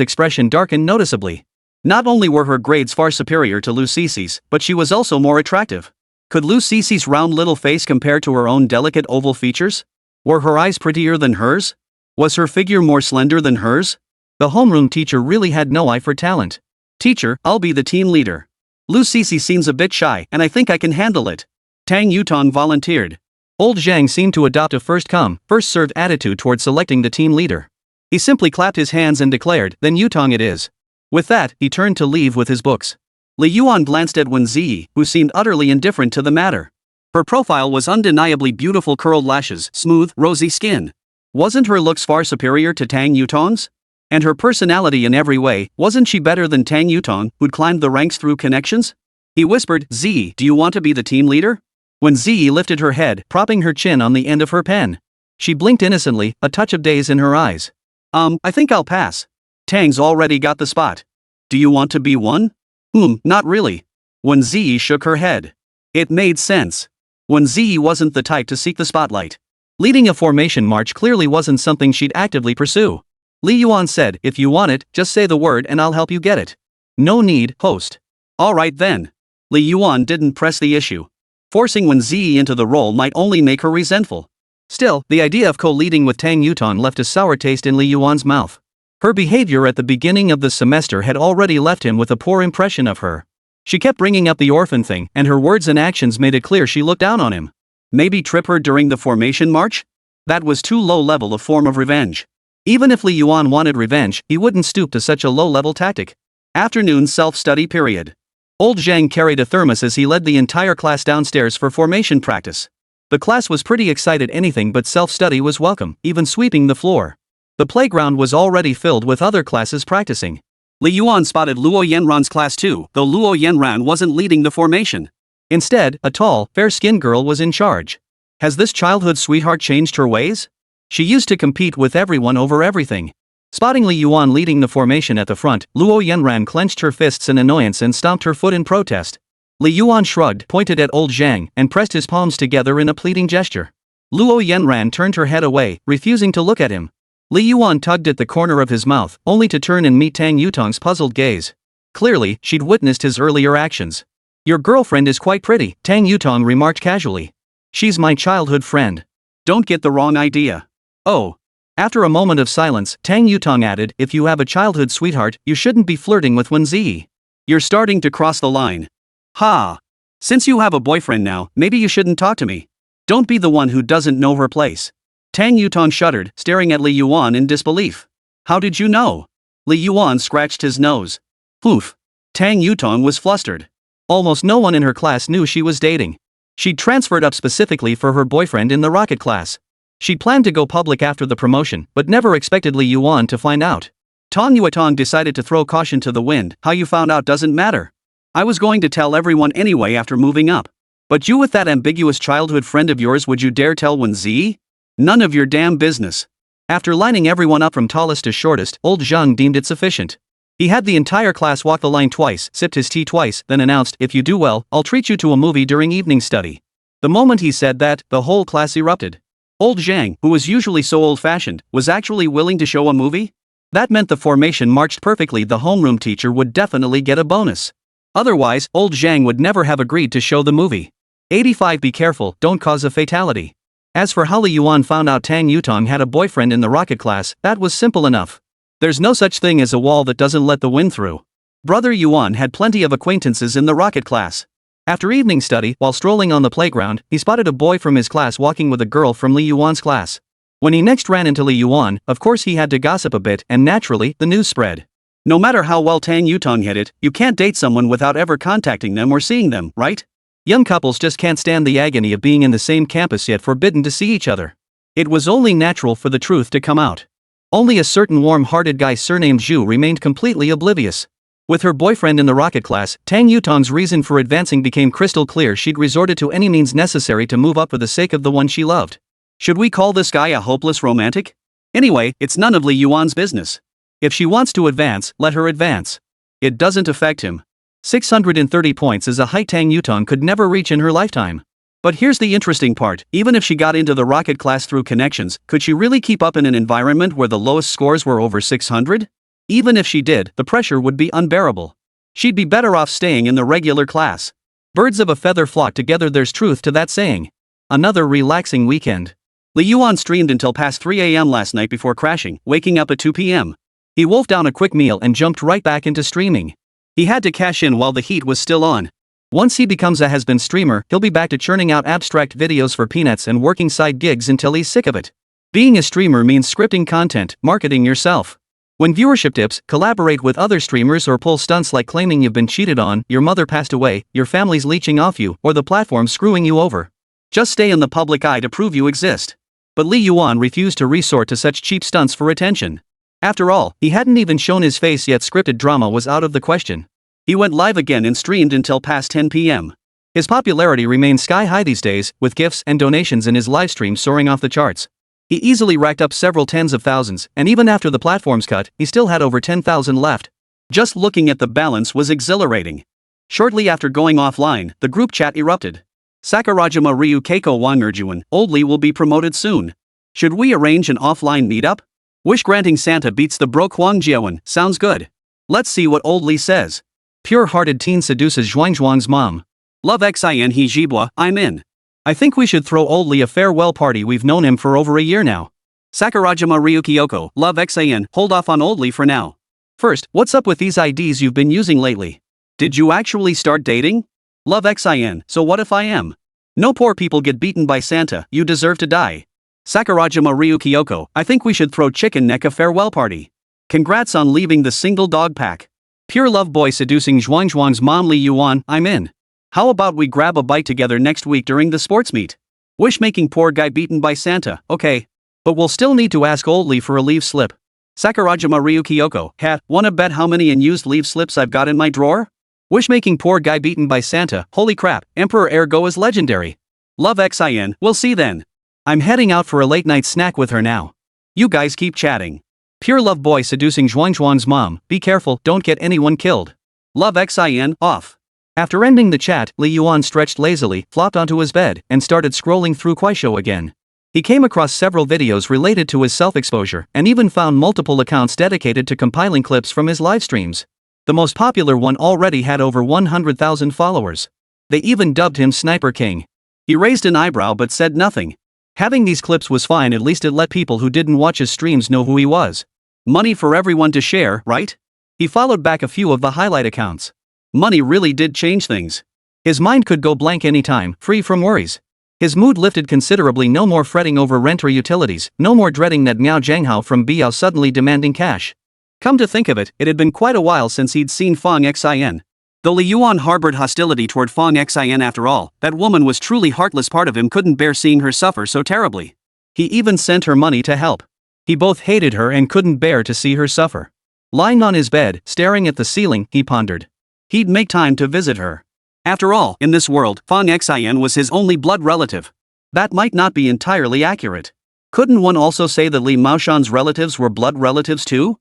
expression darkened noticeably. Not only were her grades far superior to Lu Sisi's, but she was also more attractive. Could Lu Sisi's round little face compare to her own delicate oval features? Were her eyes prettier than hers? Was her figure more slender than hers? The homeroom teacher really had no eye for talent. Teacher, I'll be the team leader. Lu Sisi seems a bit shy, and I think I can handle it. Tang Yutong volunteered. Old Zhang seemed to adopt a first-come, first-served attitude toward selecting the team leader. He simply clapped his hands and declared, then Yutong it is. With that, he turned to leave with his books. Li Yuan glanced at Wēn Zhiyi, who seemed utterly indifferent to the matter. Her profile was undeniably beautiful, curled lashes, smooth, rosy skin. Wasn't her looks far superior to Tang Yutong's? And her personality in every way, wasn't she better than Tang Yutong, who'd climbed the ranks through connections? He whispered, Zhiyi, do you want to be the team leader? Wēn Zhiyi lifted her head, propping her chin on the end of her pen. She blinked innocently, a touch of daze in her eyes. I think I'll pass. Tang's already got the spot. Do you want to be one? Not really. Wēn Zhiyi shook her head. It made sense. Wēn Zhiyi wasn't the type to seek the spotlight. Leading a formation march clearly wasn't something she'd actively pursue. Li Yuan said, if you want it, just say the word and I'll help you get it. No need, host. Alright then. Li Yuan didn't press the issue. Forcing Wēn Zhiyi into the role might only make her resentful. Still, the idea of co-leading with Tang Yutong left a sour taste in Li Yuan's mouth. Her behavior at the beginning of the semester had already left him with a poor impression of her. She kept bringing up the orphan thing, and her words and actions made it clear she looked down on him. Maybe trip her during the formation march? That was too low-level a form of revenge. Even if Li Yuan wanted revenge, he wouldn't stoop to such a low-level tactic. Afternoon self-study period. Old Zhang carried a thermos as he led the entire class downstairs for formation practice. The class was pretty excited, anything but self-study was welcome, even sweeping the floor. The playground was already filled with other classes practicing. Li Yuan spotted Luo Yanran's class too, though Luo Yanran wasn't leading the formation. Instead, a tall, fair-skinned girl was in charge. Has this childhood sweetheart changed her ways? She used to compete with everyone over everything. Spotting Li Yuan leading the formation at the front, Luo Yanran clenched her fists in annoyance and stomped her foot in protest. Li Yuan shrugged, pointed at old Zhang, and pressed his palms together in a pleading gesture. Luo Yanran turned her head away, refusing to look at him. Li Yuan tugged at the corner of his mouth, only to turn and meet Tang Yutong's puzzled gaze. Clearly, she'd witnessed his earlier actions. Your girlfriend is quite pretty, Tang Yutong remarked casually. She's my childhood friend. Don't get the wrong idea. Oh. After a moment of silence, Tang Yutong added, if you have a childhood sweetheart, you shouldn't be flirting with Wēn Zhiyi. You're starting to cross the line. Ha! Since you have a boyfriend now, maybe you shouldn't talk to me. Don't be the one who doesn't know her place. Tang Yutong shuddered, staring at Li Yuan in disbelief. How did you know? Li Yuan scratched his nose. Oof. Tang Yutong was flustered. Almost no one in her class knew she was dating. She'd transferred up specifically for her boyfriend in the rocket class. She'd planned to go public after the promotion, but never expected Li Yuan to find out. Tang Yuatong decided to throw caution to the wind. How you found out doesn't matter. I was going to tell everyone anyway after moving up. But you with that ambiguous childhood friend of yours, would you dare tell Wēn Zhiyi? None of your damn business. After lining everyone up from tallest to shortest, old Zhang deemed it sufficient. He had the entire class walk the line twice, sipped his tea twice, then announced, if you do well, I'll treat you to a movie during evening study. The moment he said that, the whole class erupted. Old Zhang, who was usually so old-fashioned, was actually willing to show a movie? That meant the formation marched perfectly. The homeroom teacher would definitely get a bonus. Otherwise, old Zhang would never have agreed to show the movie. 85 Be careful, don't cause a fatality. As for how Li Yuan found out Tang Yutong had a boyfriend in the rocket class, that was simple enough. There's no such thing as a wall that doesn't let the wind through. Brother Yuan had plenty of acquaintances in the rocket class. After evening study, while strolling on the playground, he spotted a boy from his class walking with a girl from Li Yuan's class. When he next ran into Li Yuan, of course he had to gossip a bit, and naturally, the news spread. No matter how well Tang Yutong hit it, you can't date someone without ever contacting them or seeing them, right? Young couples just can't stand the agony of being in the same campus yet forbidden to see each other. It was only natural for the truth to come out. Only a certain warm-hearted guy surnamed Zhu remained completely oblivious. With her boyfriend in the rocket class, Tang Yutong's reason for advancing became crystal clear. She'd resorted to any means necessary to move up for the sake of the one she loved. Should we call this guy a hopeless romantic? Anyway, it's none of Li Yuan's business. If she wants to advance, let her advance. It doesn't affect him. 630 points is a height Tang Yutong could never reach in her lifetime. But here's the interesting part, even if she got into the rocket class through connections, could she really keep up in an environment where the lowest scores were over 600? Even if she did, the pressure would be unbearable. She'd be better off staying in the regular class. Birds of a feather flock together, there's truth to that saying. Another relaxing weekend. Li Yuan streamed until past 3 a.m. last night before crashing, waking up at 2 p.m. He wolfed down a quick meal and jumped right back into streaming. He had to cash in while the heat was still on. Once he becomes a has-been streamer, he'll be back to churning out abstract videos for peanuts and working side gigs until he's sick of it. Being a streamer means scripting content, marketing yourself. When viewership dips, collaborate with other streamers or pull stunts like claiming you've been cheated on, your mother passed away, your family's leeching off you, or the platform screwing you over. Just stay in the public eye to prove you exist. But Li Yuan refused to resort to such cheap stunts for attention. After all, he hadn't even shown his face yet. Scripted drama was out of the question. He went live again and streamed until past 10 p.m. His popularity remains sky-high these days, with gifts and donations in his livestream soaring off the charts. He easily racked up several tens of thousands, and even after the platform's cut, he still had over 10,000 left. Just looking at the balance was exhilarating. Shortly after going offline, the group chat erupted. Sakurajima Ryu Keiko Wang'erjuan, old Li will be promoted soon. Should we arrange an offline meetup? Wish-granting Santa beats the broke Huang Jiawen, sounds good. Let's see what old Li says. Pure-hearted teen seduces Zhuang's mom. Love xin he jibwa, I'm in. I think we should throw old Li a farewell party. We've known him for over a year now. Sakurajima Ryu Kyoko, love xin, hold off on old Li for now. First, what's up with these IDs you've been using lately? Did you actually start dating? Love xin, so what if I am? No poor people get beaten by Santa, you deserve to die. Sakurajima Ryu Kyoko, I think we should throw Chicken Neck a farewell party. Congrats on leaving the single dog pack. Pure love boy seducing Zhuang's mom. Li Yuan, I'm in. How about we grab a bite together next week during the sports meet? Wish making poor guy beaten by Santa, okay. But we'll still need to ask old Li for a leave slip. Sakurajima Ryu Kyoko, wanna bet how many unused leave slips I've got in my drawer? Wish making poor guy beaten by Santa, holy crap, Emperor Ergo is legendary. Love xin, we'll see then. I'm heading out for a late night snack with her now. You guys keep chatting. Pure love boy seducing Zhuang's mom, be careful, don't get anyone killed. Love xin, off. After ending the chat, Li Yuan stretched lazily, flopped onto his bed, and started scrolling through Kuaishou again. He came across several videos related to his self-exposure, and even found multiple accounts dedicated to compiling clips from his live streams. The most popular one already had over 100,000 followers. They even dubbed him Sniper King. He raised an eyebrow but said nothing. Having these clips was fine, at least it let people who didn't watch his streams know who he was. Money for everyone to share, right? He followed back a few of the highlight accounts. Money really did change things. His mind could go blank anytime, free from worries. His mood lifted considerably, no more fretting over rent or utilities, no more dreading that Miao Jianghao from Biao suddenly demanding cash. Come to think of it, it had been quite a while since he'd seen Fang Xin. Though Li Yuan harbored hostility toward Fang Xin after all, that woman was truly heartless. Part of him couldn't bear seeing her suffer so terribly. He even sent her money to help. He both hated her and couldn't bear to see her suffer. Lying on his bed, staring at the ceiling, he pondered. He'd make time to visit her. After all, in this world, Fang Xin was his only blood relative. That might not be entirely accurate. Couldn't one also say that Li Maoshan's relatives were blood relatives too?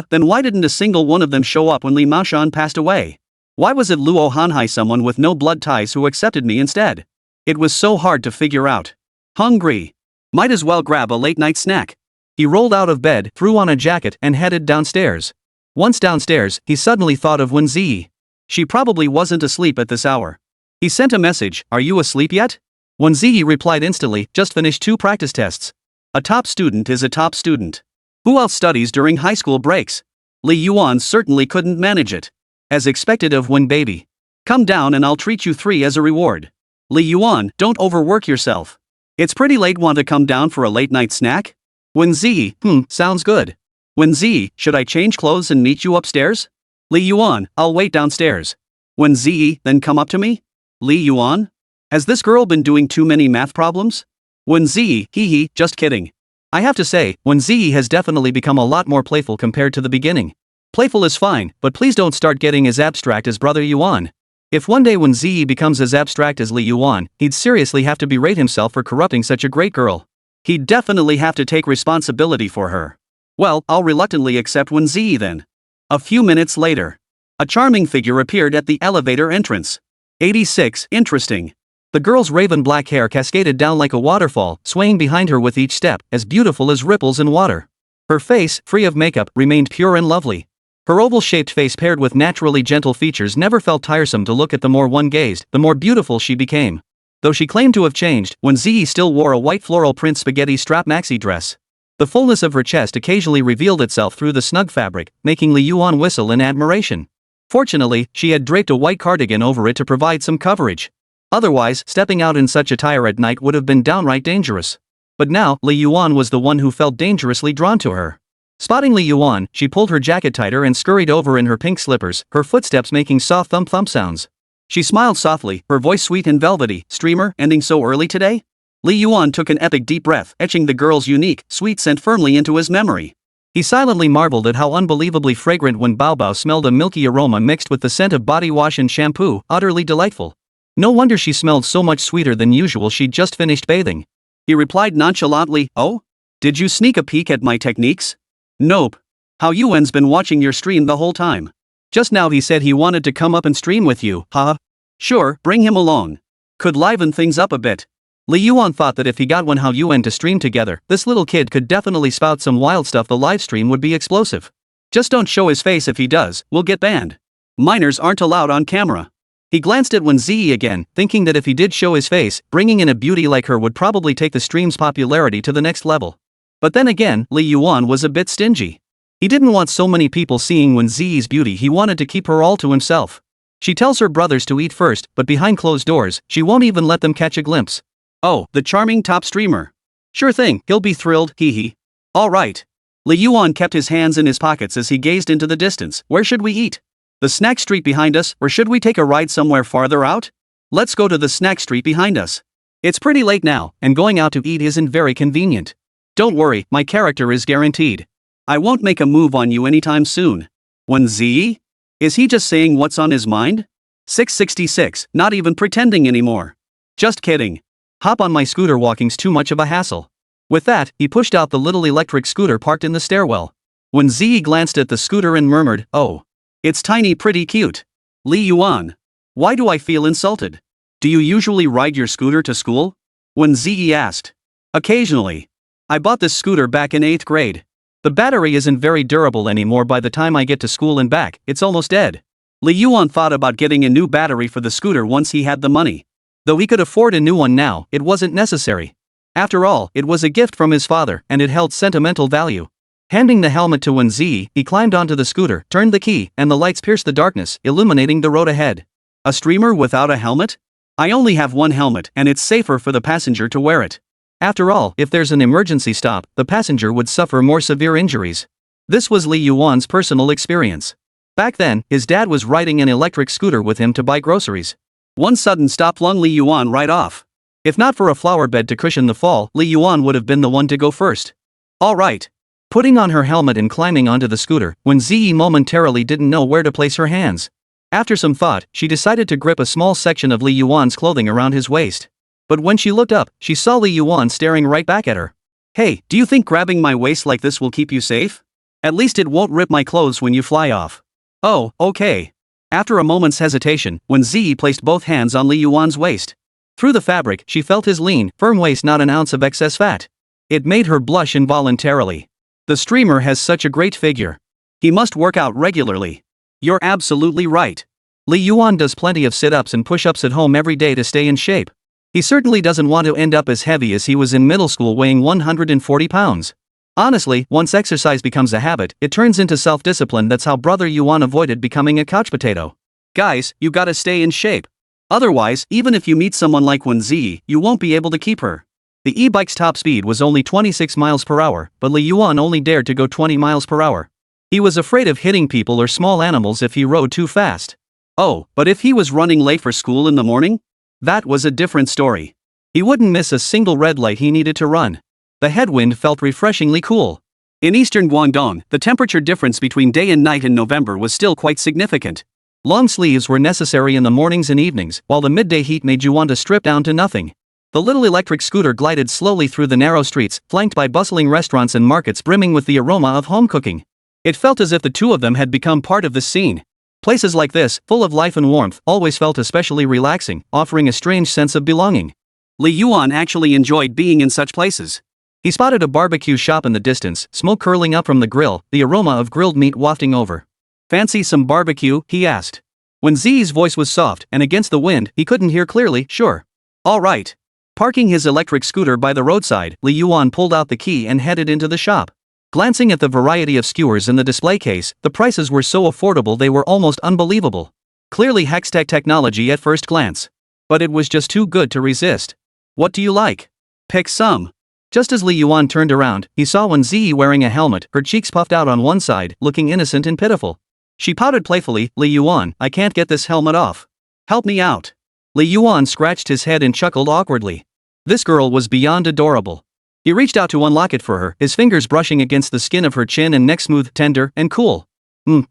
Then why didn't a single one of them show up when Li Maoshan passed away? Why was it Luo Hanhai, someone with no blood ties, who accepted me instead? It was so hard to figure out. Hungry. Might as well grab a late-night snack. He rolled out of bed, threw on a jacket, and headed downstairs. Once downstairs, he suddenly thought of Wēn Zhiyi. She probably wasn't asleep at this hour. He sent a message, "Are you asleep yet?" Wēn Zhiyi replied instantly, "Just finished 2 practice tests." A top student is a top student. Who else studies during high school breaks? Li Yuan certainly couldn't manage it. As expected of Wēn baby. Come down and I'll treat you 3 as a reward. Li Yuan, don't overwork yourself. It's pretty late, want to come down for a late night snack? Wēn Zhiyi, sounds good. Wēn Zhiyi, should I change clothes and meet you upstairs? Li Yuan, I'll wait downstairs. Wēn Zhiyi, then come up to me? Li Yuan? Has this girl been doing too many math problems? Wēn Zhiyi, hee, just kidding. I have to say, Wēn Zhiyi has definitely become a lot more playful compared to the beginning. Playful is fine, but please don't start getting as abstract as Brother Yuan. If one day Wēn Zhiyi becomes as abstract as Li Yuan, he'd seriously have to berate himself for corrupting such a great girl. He'd definitely have to take responsibility for her. Well, I'll reluctantly accept Wēn Zhiyi then. A few minutes later, a charming figure appeared at the elevator entrance. 86, interesting. The girl's raven black hair cascaded down like a waterfall, swaying behind her with each step, as beautiful as ripples in water. Her face, free of makeup, remained pure and lovely. Her oval-shaped face paired with naturally gentle features never felt tiresome to look at. The more one gazed, the more beautiful she became. Though she claimed to have changed, Wēn Zhiyi still wore a white floral print spaghetti strap maxi dress. The fullness of her chest occasionally revealed itself through the snug fabric, making Li Yuan whistle in admiration. Fortunately, she had draped a white cardigan over it to provide some coverage. Otherwise, stepping out in such attire at night would have been downright dangerous. But now, Li Yuan was the one who felt dangerously drawn to her. Spotting Li Yuan, she pulled her jacket tighter and scurried over in her pink slippers, her footsteps making soft thump-thump sounds. She smiled softly, her voice sweet and velvety. "Streamer, ending so early today?" Li Yuan took an epic deep breath, etching the girl's unique, sweet scent firmly into his memory. He silently marveled at how unbelievably fragrant Wēn Baobao smelled, a milky aroma mixed with the scent of body wash and shampoo, utterly delightful. No wonder she smelled so much sweeter than usual, she'd just finished bathing. He replied nonchalantly, "Oh? Did you sneak a peek at my techniques?" "Nope. How Yuan's been watching your stream the whole time. Just now he said he wanted to come up and stream with you, haha. Sure, bring him along. Could liven things up a bit." Li Yuan thought that if he got Wēn Hao Yuan to stream together, this little kid could definitely spout some wild stuff. The livestream would be explosive. Just don't show his face. If he does, we'll get banned. Minors aren't allowed on camera. He glanced at Wēn Zhiyi again, thinking that if he did show his face, bringing in a beauty like her would probably take the stream's popularity to the next level. But then again, Li Yuan was a bit stingy. He didn't want so many people seeing Wēn Zhiyi's beauty. He wanted to keep her all to himself. She tells her brothers to eat first, but behind closed doors, she won't even let them catch a glimpse. Oh, the charming top streamer. Sure thing, he'll be thrilled, hee. All right. Li Yuan kept his hands in his pockets as he gazed into the distance. Where should we eat? The snack street behind us, or should we take a ride somewhere farther out? Let's go to the snack street behind us. It's pretty late now, and going out to eat isn't very convenient. Don't worry, my character is guaranteed. I won't make a move on you anytime soon. Wēn Zhiyi? Is he just saying what's on his mind? 666, not even pretending anymore. Just kidding. Hop on my scooter, walking's too much of a hassle. With that, he pushed out the little electric scooter parked in the stairwell. Wēn Zhiyi glanced at the scooter and murmured, "Oh. It's tiny, pretty cute." Li Yuan. Why do I feel insulted? Do you usually ride your scooter to school? Wēn Zhiyi asked. Occasionally. I bought this scooter back in 8th grade. The battery isn't very durable anymore. By the time I get to school and back, it's almost dead. Li Yuan thought about getting a new battery for the scooter once he had the money. Though he could afford a new one now, it wasn't necessary. After all, it was a gift from his father, and it held sentimental value. Handing the helmet to Wēn Zhiyi, he climbed onto the scooter, turned the key, and the lights pierced the darkness, illuminating the road ahead. A streamer without a helmet? I only have one helmet, and it's safer for the passenger to wear it. After all, if there's an emergency stop, the passenger would suffer more severe injuries. This was Li Yuan's personal experience. Back then, his dad was riding an electric scooter with him to buy groceries. One sudden stop flung Li Yuan right off. If not for a flower bed to cushion the fall, Li Yuan would have been the one to go first. All right. Putting on her helmet and climbing onto the scooter, Wēn Zhiyi momentarily didn't know where to place her hands. After some thought, she decided to grip a small section of Li Yuan's clothing around his waist. But when she looked up, she saw Li Yuan staring right back at her. Hey, do you think grabbing my waist like this will keep you safe? At least it won't rip my clothes when you fly off. Oh, okay. After a moment's hesitation, Wēn Zhiyi placed both hands on Li Yuan's waist. Through the fabric, she felt his lean, firm waist, not an ounce of excess fat. It made her blush involuntarily. The streamer has such a great figure. He must work out regularly. You're absolutely right. Li Yuan does plenty of sit-ups and push-ups at home every day to stay in shape. He certainly doesn't want to end up as heavy as he was in middle school, weighing 140 pounds. Honestly, once exercise becomes a habit, it turns into self-discipline. That's how Brother Yuan avoided becoming a couch potato. Guys, you gotta stay in shape. Otherwise, even if you meet someone like Wēn Zhiyi, you won't be able to keep her. The e-bike's top speed was only 26 miles per hour, but Li Yuan only dared to go 20 miles per hour. He was afraid of hitting people or small animals if he rode too fast. Oh, but if he was running late for school in the morning? That was a different story. He wouldn't miss a single red light he needed to run. The headwind felt refreshingly cool. In eastern Guangdong, the temperature difference between day and night in November was still quite significant. Long sleeves were necessary in the mornings and evenings, while the midday heat made you want to strip down to nothing. The little electric scooter glided slowly through the narrow streets, flanked by bustling restaurants and markets brimming with the aroma of home cooking. It felt as if the two of them had become part of the scene. Places like this, full of life and warmth, always felt especially relaxing, offering a strange sense of belonging. Li Yuan actually enjoyed being in such places. He spotted a barbecue shop in the distance, smoke curling up from the grill, the aroma of grilled meat wafting over. Fancy some barbecue? He asked. Wēn Zhiyi's voice was soft, and against the wind, he couldn't hear clearly. Sure. All right. Parking his electric scooter by the roadside, Li Yuan pulled out the key and headed into the shop. Glancing at the variety of skewers in the display case, the prices were so affordable they were almost unbelievable. Clearly high-tech technology at first glance. But it was just too good to resist. What do you like? Pick some. Just as Li Yuan turned around, he saw Wēn Zhiyi wearing a helmet, her cheeks puffed out on one side, looking innocent and pitiful. She pouted playfully, Li Yuan, I can't get this helmet off. Help me out. Li Yuan scratched his head and chuckled awkwardly. This girl was beyond adorable. He reached out to unlock it for her, his fingers brushing against the skin of her chin and neck, smooth, tender, and cool.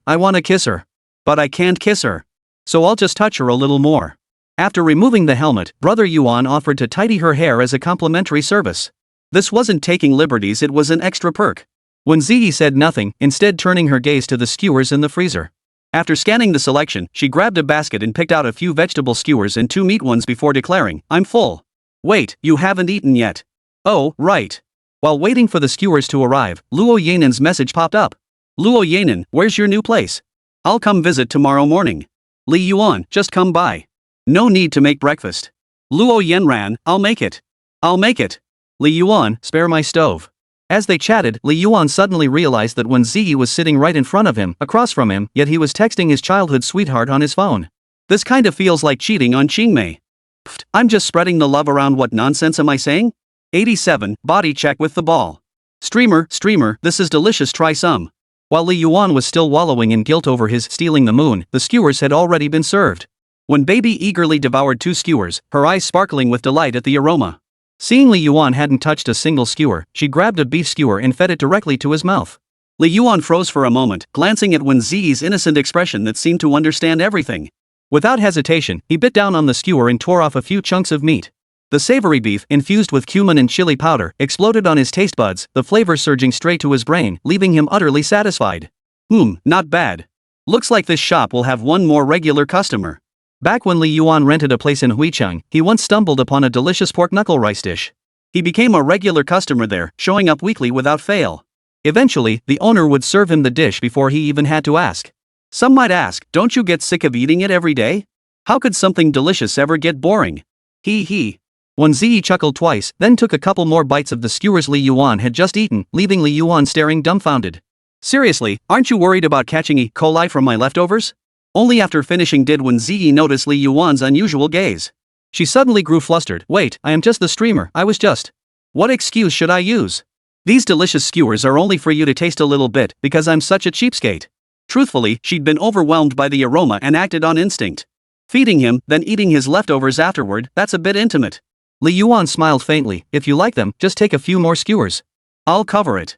I want to kiss her. But I can't kiss her. So I'll just touch her a little more. After removing the helmet, Brother Yuan offered to tidy her hair as a complimentary service. This wasn't taking liberties, it was an extra perk. Wēn Zhiyi said nothing, instead turning her gaze to the skewers in the freezer. After scanning the selection, she grabbed a basket and picked out a few vegetable skewers and 2 meat ones before declaring, I'm full. Wait, you haven't eaten yet. Oh, right. While waiting for the skewers to arrive, Luo Yanen's message popped up. Luo Yanen, where's your new place? I'll come visit tomorrow morning. Li Yuan, just come by. No need to make breakfast. Luo Yanran, I'll make it. I'll make it. Li Yuan, spare my stove. As they chatted, Li Yuan suddenly realized that Wēn Zhiyi was sitting right in front of him, across from him, yet he was texting his childhood sweetheart on his phone. This kind of feels like cheating on Qingmei. Pfft, I'm just spreading the love around. What nonsense am I saying? 87, body check with the ball. Streamer, this is delicious, try some. While Li Yuan was still wallowing in guilt over his stealing the moon, the skewers had already been served. When Baby eagerly devoured 2 skewers, her eyes sparkling with delight at the aroma. Seeing Li Yuan hadn't touched a single skewer, she grabbed a beef skewer and fed it directly to his mouth. Li Yuan froze for a moment, glancing at Wēn Zhiyi's innocent expression that seemed to understand everything. Without hesitation, he bit down on the skewer and tore off a few chunks of meat. The savory beef, infused with cumin and chili powder, exploded on his taste buds, the flavor surging straight to his brain, leaving him utterly satisfied. Not bad. Looks like this shop will have one more regular customer. Back when Li Yuan rented a place in Huicheng, he once stumbled upon a delicious pork knuckle rice dish. He became a regular customer there, showing up weekly without fail. Eventually, the owner would serve him the dish before he even had to ask. Some might ask, don't you get sick of eating it every day? How could something delicious ever get boring? He. Wēn Zhiyi chuckled twice, then took a couple more bites of the skewers Li Yuan had just eaten, leaving Li Yuan staring dumbfounded. Seriously, aren't you worried about catching E. coli from my leftovers? Only after finishing did Wēn Zhiyi notice Li Yuan's unusual gaze. She suddenly grew flustered. Wait, I am just the streamer, I was just. What excuse should I use? These delicious skewers are only for you to taste a little bit, because I'm such a cheapskate. Truthfully, she'd been overwhelmed by the aroma and acted on instinct. Feeding him, then eating his leftovers afterward, that's a bit intimate. Li Yuan smiled faintly. If you like them, just take a few more skewers. I'll cover it.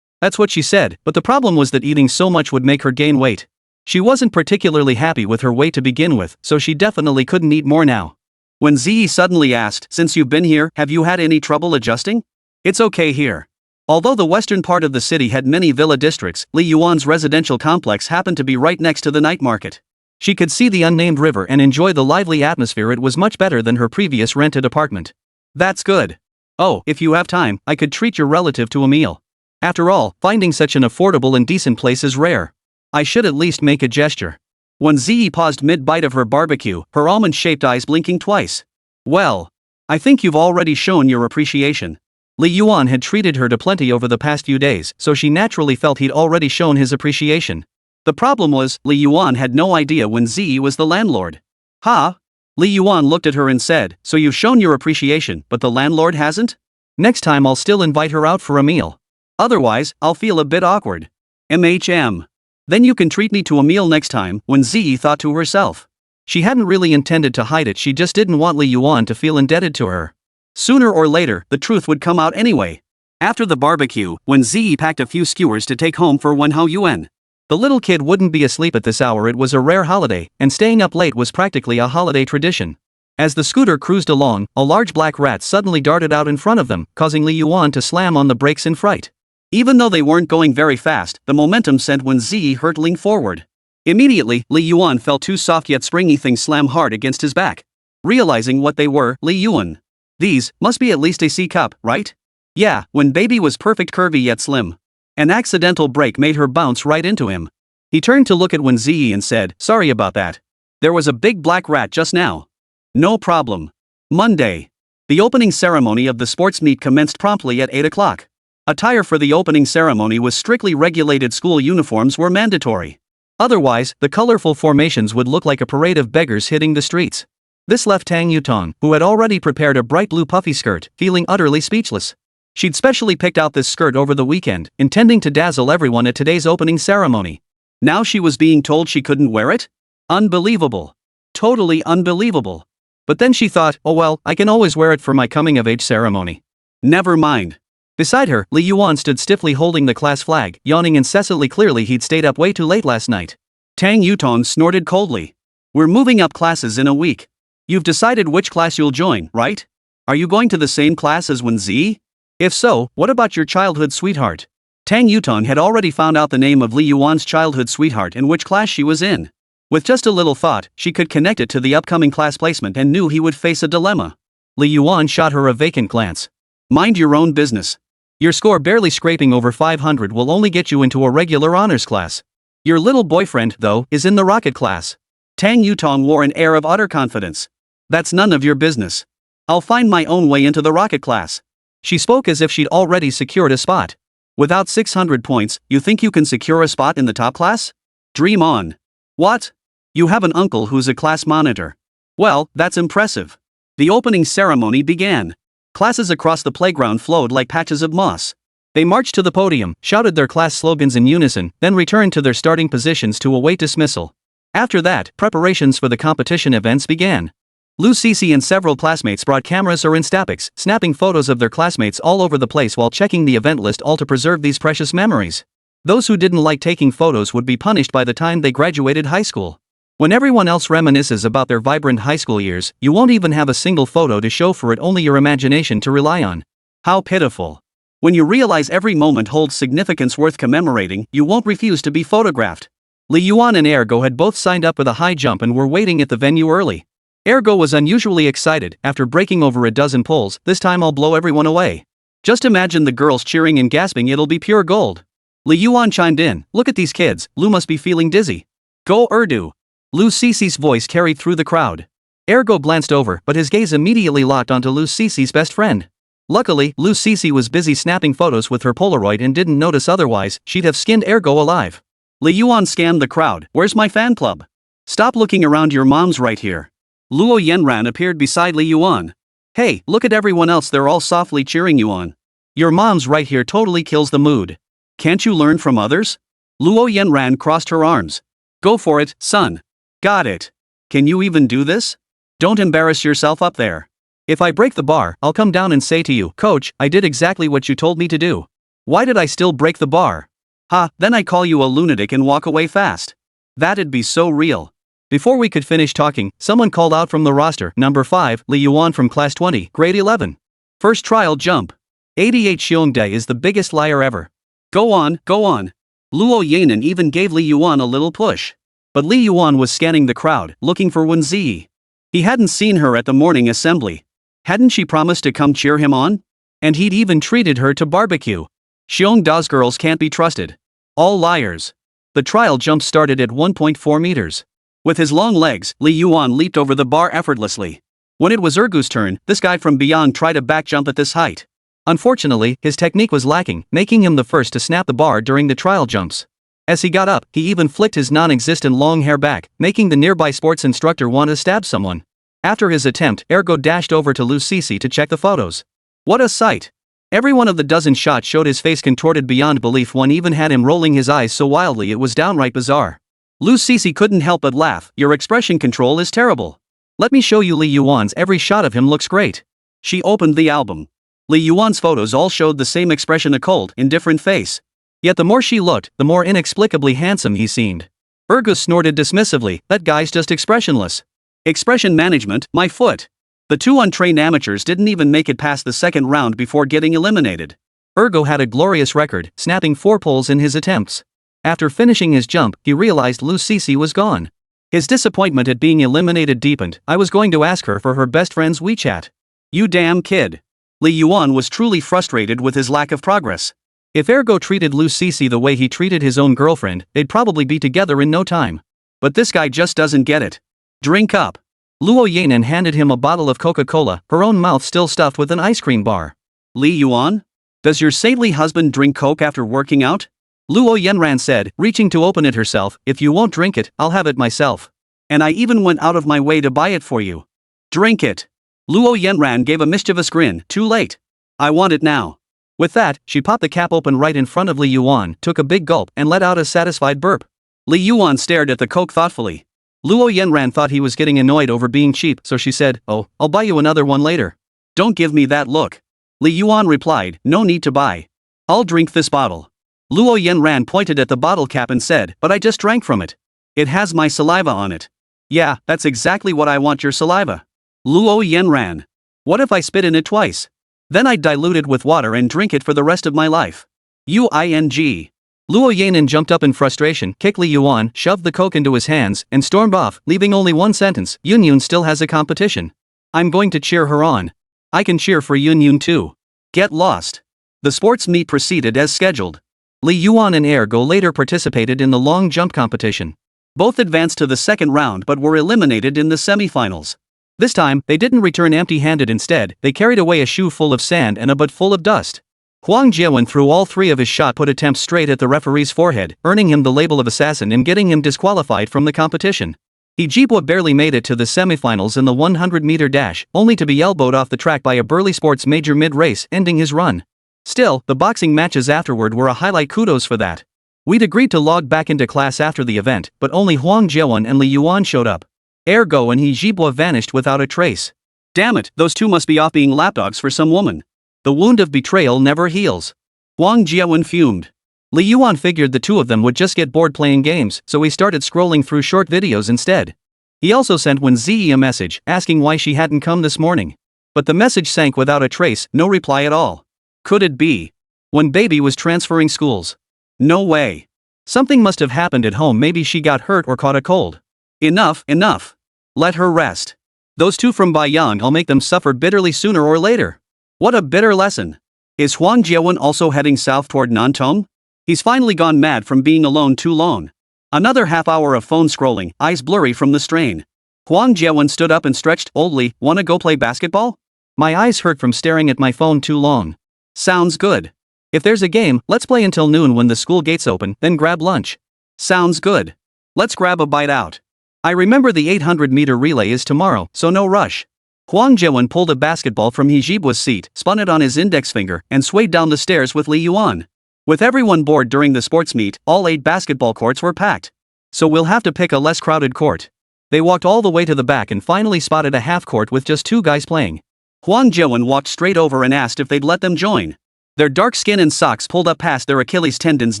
That's what she said, but the problem was that eating so much would make her gain weight. She wasn't particularly happy with her weight to begin with, so she definitely couldn't eat more now. Wēn Zhiyi suddenly asked, since you've been here, have you had any trouble adjusting? It's okay here. Although the western part of the city had many villa districts, Li Yuan's residential complex happened to be right next to the night market. She could see the unnamed river and enjoy the lively atmosphere. It was much better than her previous rented apartment. That's good. Oh, if you have time, I could treat your relative to a meal. After all, finding such an affordable and decent place is rare. I should at least make a gesture. Wēn Zhiyi paused mid-bite of her barbecue, her almond-shaped eyes blinking twice. Well, I think you've already shown your appreciation. Li Yuan had treated her to plenty over the past few days, so she naturally felt he'd already shown his appreciation. The problem was, Li Yuan had no idea Wēn Zhiyi was the landlord. Ha? Li Yuan looked at her and said, so you've shown your appreciation, but the landlord hasn't? Next time I'll still invite her out for a meal. Otherwise, I'll feel a bit awkward. Then you can treat me to a meal next time, Wēn Zhiyi thought to herself. She hadn't really intended to hide it, she just didn't want Li Yuan to feel indebted to her. Sooner or later, the truth would come out anyway. After the barbecue, Wēn Zhiyi packed a few skewers to take home for Wen Yuan. The little kid wouldn't be asleep at this hour. It was a rare holiday, and staying up late was practically a holiday tradition. As the scooter cruised along, a large black rat suddenly darted out in front of them, causing Li Yuan to slam on the brakes in fright. Even though they weren't going very fast, the momentum sent Wēn Zhiyi hurtling forward. Immediately, Li Yuan felt two soft yet springy things slam hard against his back. Realizing what they were, Li Yuan. These must be at least a C cup, right? Yeah, when baby was perfect, curvy yet slim. An accidental break made her bounce right into him. He turned to look at Wēn Zhiyi and said, sorry about that. There was a big black rat just now. No problem. Monday. The opening ceremony of the sports meet commenced promptly at 8 o'clock. Attire for the opening ceremony was strictly regulated. School uniforms were mandatory. Otherwise, the colorful formations would look like a parade of beggars hitting the streets. This left Tang Yutong, who had already prepared a bright blue puffy skirt, feeling utterly speechless. She'd specially picked out this skirt over the weekend, intending to dazzle everyone at today's opening ceremony. Now she was being told she couldn't wear it? Unbelievable. Totally unbelievable. But then she thought, oh well, I can always wear it for my coming-of-age ceremony. Never mind. Beside her, Li Yuan stood stiffly holding the class flag, yawning incessantly. Clearly he'd stayed up way too late last night. Tang Yutong snorted coldly. We're moving up classes in a week. You've decided which class you'll join, right? Are you going to the same class as Wēn Zhiyi? If so, what about your childhood sweetheart? Tang Yutong had already found out the name of Li Yuan's childhood sweetheart and which class she was in. With just a little thought, she could connect it to the upcoming class placement and knew he would face a dilemma. Li Yuan shot her a vacant glance. Mind your own business. Your score barely scraping over 500 will only get you into a regular honors class. Your little boyfriend, though, is in the rocket class. Tang Yutong wore an air of utter confidence. That's none of your business. I'll find my own way into the rocket class. She spoke as if she'd already secured a spot. Without 600 points, you think you can secure a spot in the top class? Dream on. What? You have an uncle who's a class monitor. Well, that's impressive. The opening ceremony began. Classes across the playground flowed like patches of moss. They marched to the podium, shouted their class slogans in unison, then returned to their starting positions to await dismissal. After that, preparations for the competition events began. Lu Cece and several classmates brought cameras or Instapics, snapping photos of their classmates all over the place while checking the event list, all to preserve these precious memories. Those who didn't like taking photos would be punished by the time they graduated high school. When everyone else reminisces about their vibrant high school years, you won't even have a single photo to show for it, only your imagination to rely on. How pitiful. When you realize every moment holds significance worth commemorating, you won't refuse to be photographed. Li Yuan and Ergo had both signed up with a high jump and were waiting at the venue early. Ergo was unusually excited. After breaking over a dozen poles, this time I'll blow everyone away. Just imagine the girls cheering and gasping, it'll be pure gold. Li Yuan chimed in, look at these kids, Lu must be feeling dizzy. Go Urdu. Lu Cici's voice carried through the crowd. Ergo glanced over, but his gaze immediately locked onto Lu Cici's best friend. Luckily, Lu Cici was busy snapping photos with her Polaroid and didn't notice, otherwise she'd have skinned Ergo alive. Li Yuan scanned the crowd. Where's my fan club? Stop looking around, your mom's right here. Luo Yanran appeared beside Li Yuan. Hey, look at everyone else, they're all softly cheering you on. Your mom's right here totally kills the mood. Can't you learn from others? Luo Yanran crossed her arms. Go for it, son. Got it. Can you even do this? Don't embarrass yourself up there. If I break the bar, I'll come down and say to you, Coach, I did exactly what you told me to do. Why did I still break the bar? Ha, then I call you a lunatic and walk away fast. That'd be so real. Before we could finish talking, someone called out from the roster, number 5, Li Yuan from class 20, grade 11. First trial jump. 88 Xiongdae is the biggest liar ever. Go on, go on. Luo Yanan even gave Li Yuan a little push. But Li Yuan was scanning the crowd, looking for Wēn Zhiyi. He hadn't seen her at the morning assembly. Hadn't she promised to come cheer him on? And he'd even treated her to barbecue. Xiongdae's girls can't be trusted. All liars. The trial jump started at 1.4 meters. With his long legs, Li Yuan leaped over the bar effortlessly. When it was Ergu's turn, this guy from beyond tried a back jump at this height. Unfortunately, his technique was lacking, making him the first to snap the bar during the trial jumps. As he got up, he even flicked his non-existent long hair back, making the nearby sports instructor want to stab someone. After his attempt, Ergo dashed over to Lu Cici to check the photos. What a sight! Every one of the dozen shots showed his face contorted beyond belief, one even had him rolling his eyes so wildly it was downright bizarre. Lu Cici couldn't help but laugh. Your expression control is terrible. Let me show you Li Yuan's, every shot of him looks great. She opened the album. Li Yuan's photos all showed the same expression, a cold, indifferent face. Yet the more she looked, the more inexplicably handsome he seemed. Ergo snorted dismissively, that guy's just expressionless. Expression management, my foot. The two untrained amateurs didn't even make it past the second round before getting eliminated. Ergo had a glorious record, snapping 4 poles in his attempts. After finishing his jump, he realized Lu Cici was gone. His disappointment at being eliminated deepened. I was going to ask her for her best friend's WeChat. You damn kid. Li Yuan was truly frustrated with his lack of progress. If Ergo treated Lu Cici the way he treated his own girlfriend, they'd probably be together in no time. But this guy just doesn't get it. Drink up. Luo Yanan handed him a bottle of Coca-Cola, her own mouth still stuffed with an ice cream bar. Li Yuan? Does your saintly husband drink Coke after working out? Luo Yanran said, reaching to open it herself. If you won't drink it, I'll have it myself. And I even went out of my way to buy it for you. Drink it. Luo Yanran gave a mischievous grin. Too late. I want it now. With that, she popped the cap open right in front of Li Yuan, took a big gulp, and let out a satisfied burp. Li Yuan stared at the Coke thoughtfully. Luo Yanran thought he was getting annoyed over being cheap, so she said, oh, I'll buy you another one later. Don't give me that look. Li Yuan replied, no need to buy. I'll drink this bottle. Luo Yanran pointed at the bottle cap and said, but I just drank from it. It has my saliva on it. Yeah, that's exactly what I want, your saliva. Luo Yanran. What if I spit in it twice? Then I'd dilute it with water and drink it for the rest of my life. Uing. Luo Yanan jumped up in frustration, kicked Li Yuan, shoved the Coke into his hands, and stormed off, leaving only one sentence. Yunyun still has a competition. I'm going to cheer her on. I can cheer for Yunyun too. Get lost. The sports meet proceeded as scheduled. Li Yuan and Ergo later participated in the long jump competition. Both advanced to the second round but were eliminated in the semifinals. This time, they didn't return empty-handed. Instead, they carried away a shoe full of sand and a butt full of dust. Huang Jiawen threw all 3 of his shot-put attempts straight at the referee's forehead, earning him the label of assassin and getting him disqualified from the competition. Jibwa barely made it to the semifinals in the 100-meter dash, only to be elbowed off the track by a burly sports major mid-race, ending his run. Still, the boxing matches afterward were a highlight. Kudos for that. We'd agreed to log back into class after the event, but only Huang Jiawen and Li Yuan showed up. Ergo and Jibwa vanished without a trace. Damn it, those two must be off being lapdogs for some woman. The wound of betrayal never heals. Huang Jiawen fumed. Li Yuan figured the two of them would just get bored playing games, so he started scrolling through short videos instead. He also sent Wēn Zhiyi a message, asking why she hadn't come this morning. But the message sank without a trace, no reply at all. Could it be? When baby was transferring schools? No way. Something must have happened at home, maybe she got hurt or caught a cold. Enough, enough. Let her rest. Those two from Baiyang, I'll make them suffer bitterly sooner or later. What a bitter lesson. Is Huang Jiawen also heading south toward Nantong? He's finally gone mad from being alone too long. Another half hour of phone scrolling, eyes blurry from the strain. Huang Jiawen stood up and stretched. Old Li, wanna go play basketball? My eyes hurt from staring at my phone too long. Sounds good. If there's a game, let's play until noon when the school gates open, then grab lunch. Sounds good. Let's grab a bite out. I remember the 800-meter relay is tomorrow, so no rush. Huang Jiawen pulled a basketball from Hijibwa's seat, spun it on his index finger, and swayed down the stairs with Li Yuan. With everyone bored during the sports meet, all 8 basketball courts were packed. So we'll have to pick a less crowded court. They walked all the way to the back and finally spotted a half court with just 2 guys playing. Huang Jiawen walked straight over and asked if they'd let them join. Their dark skin and socks pulled up past their Achilles tendons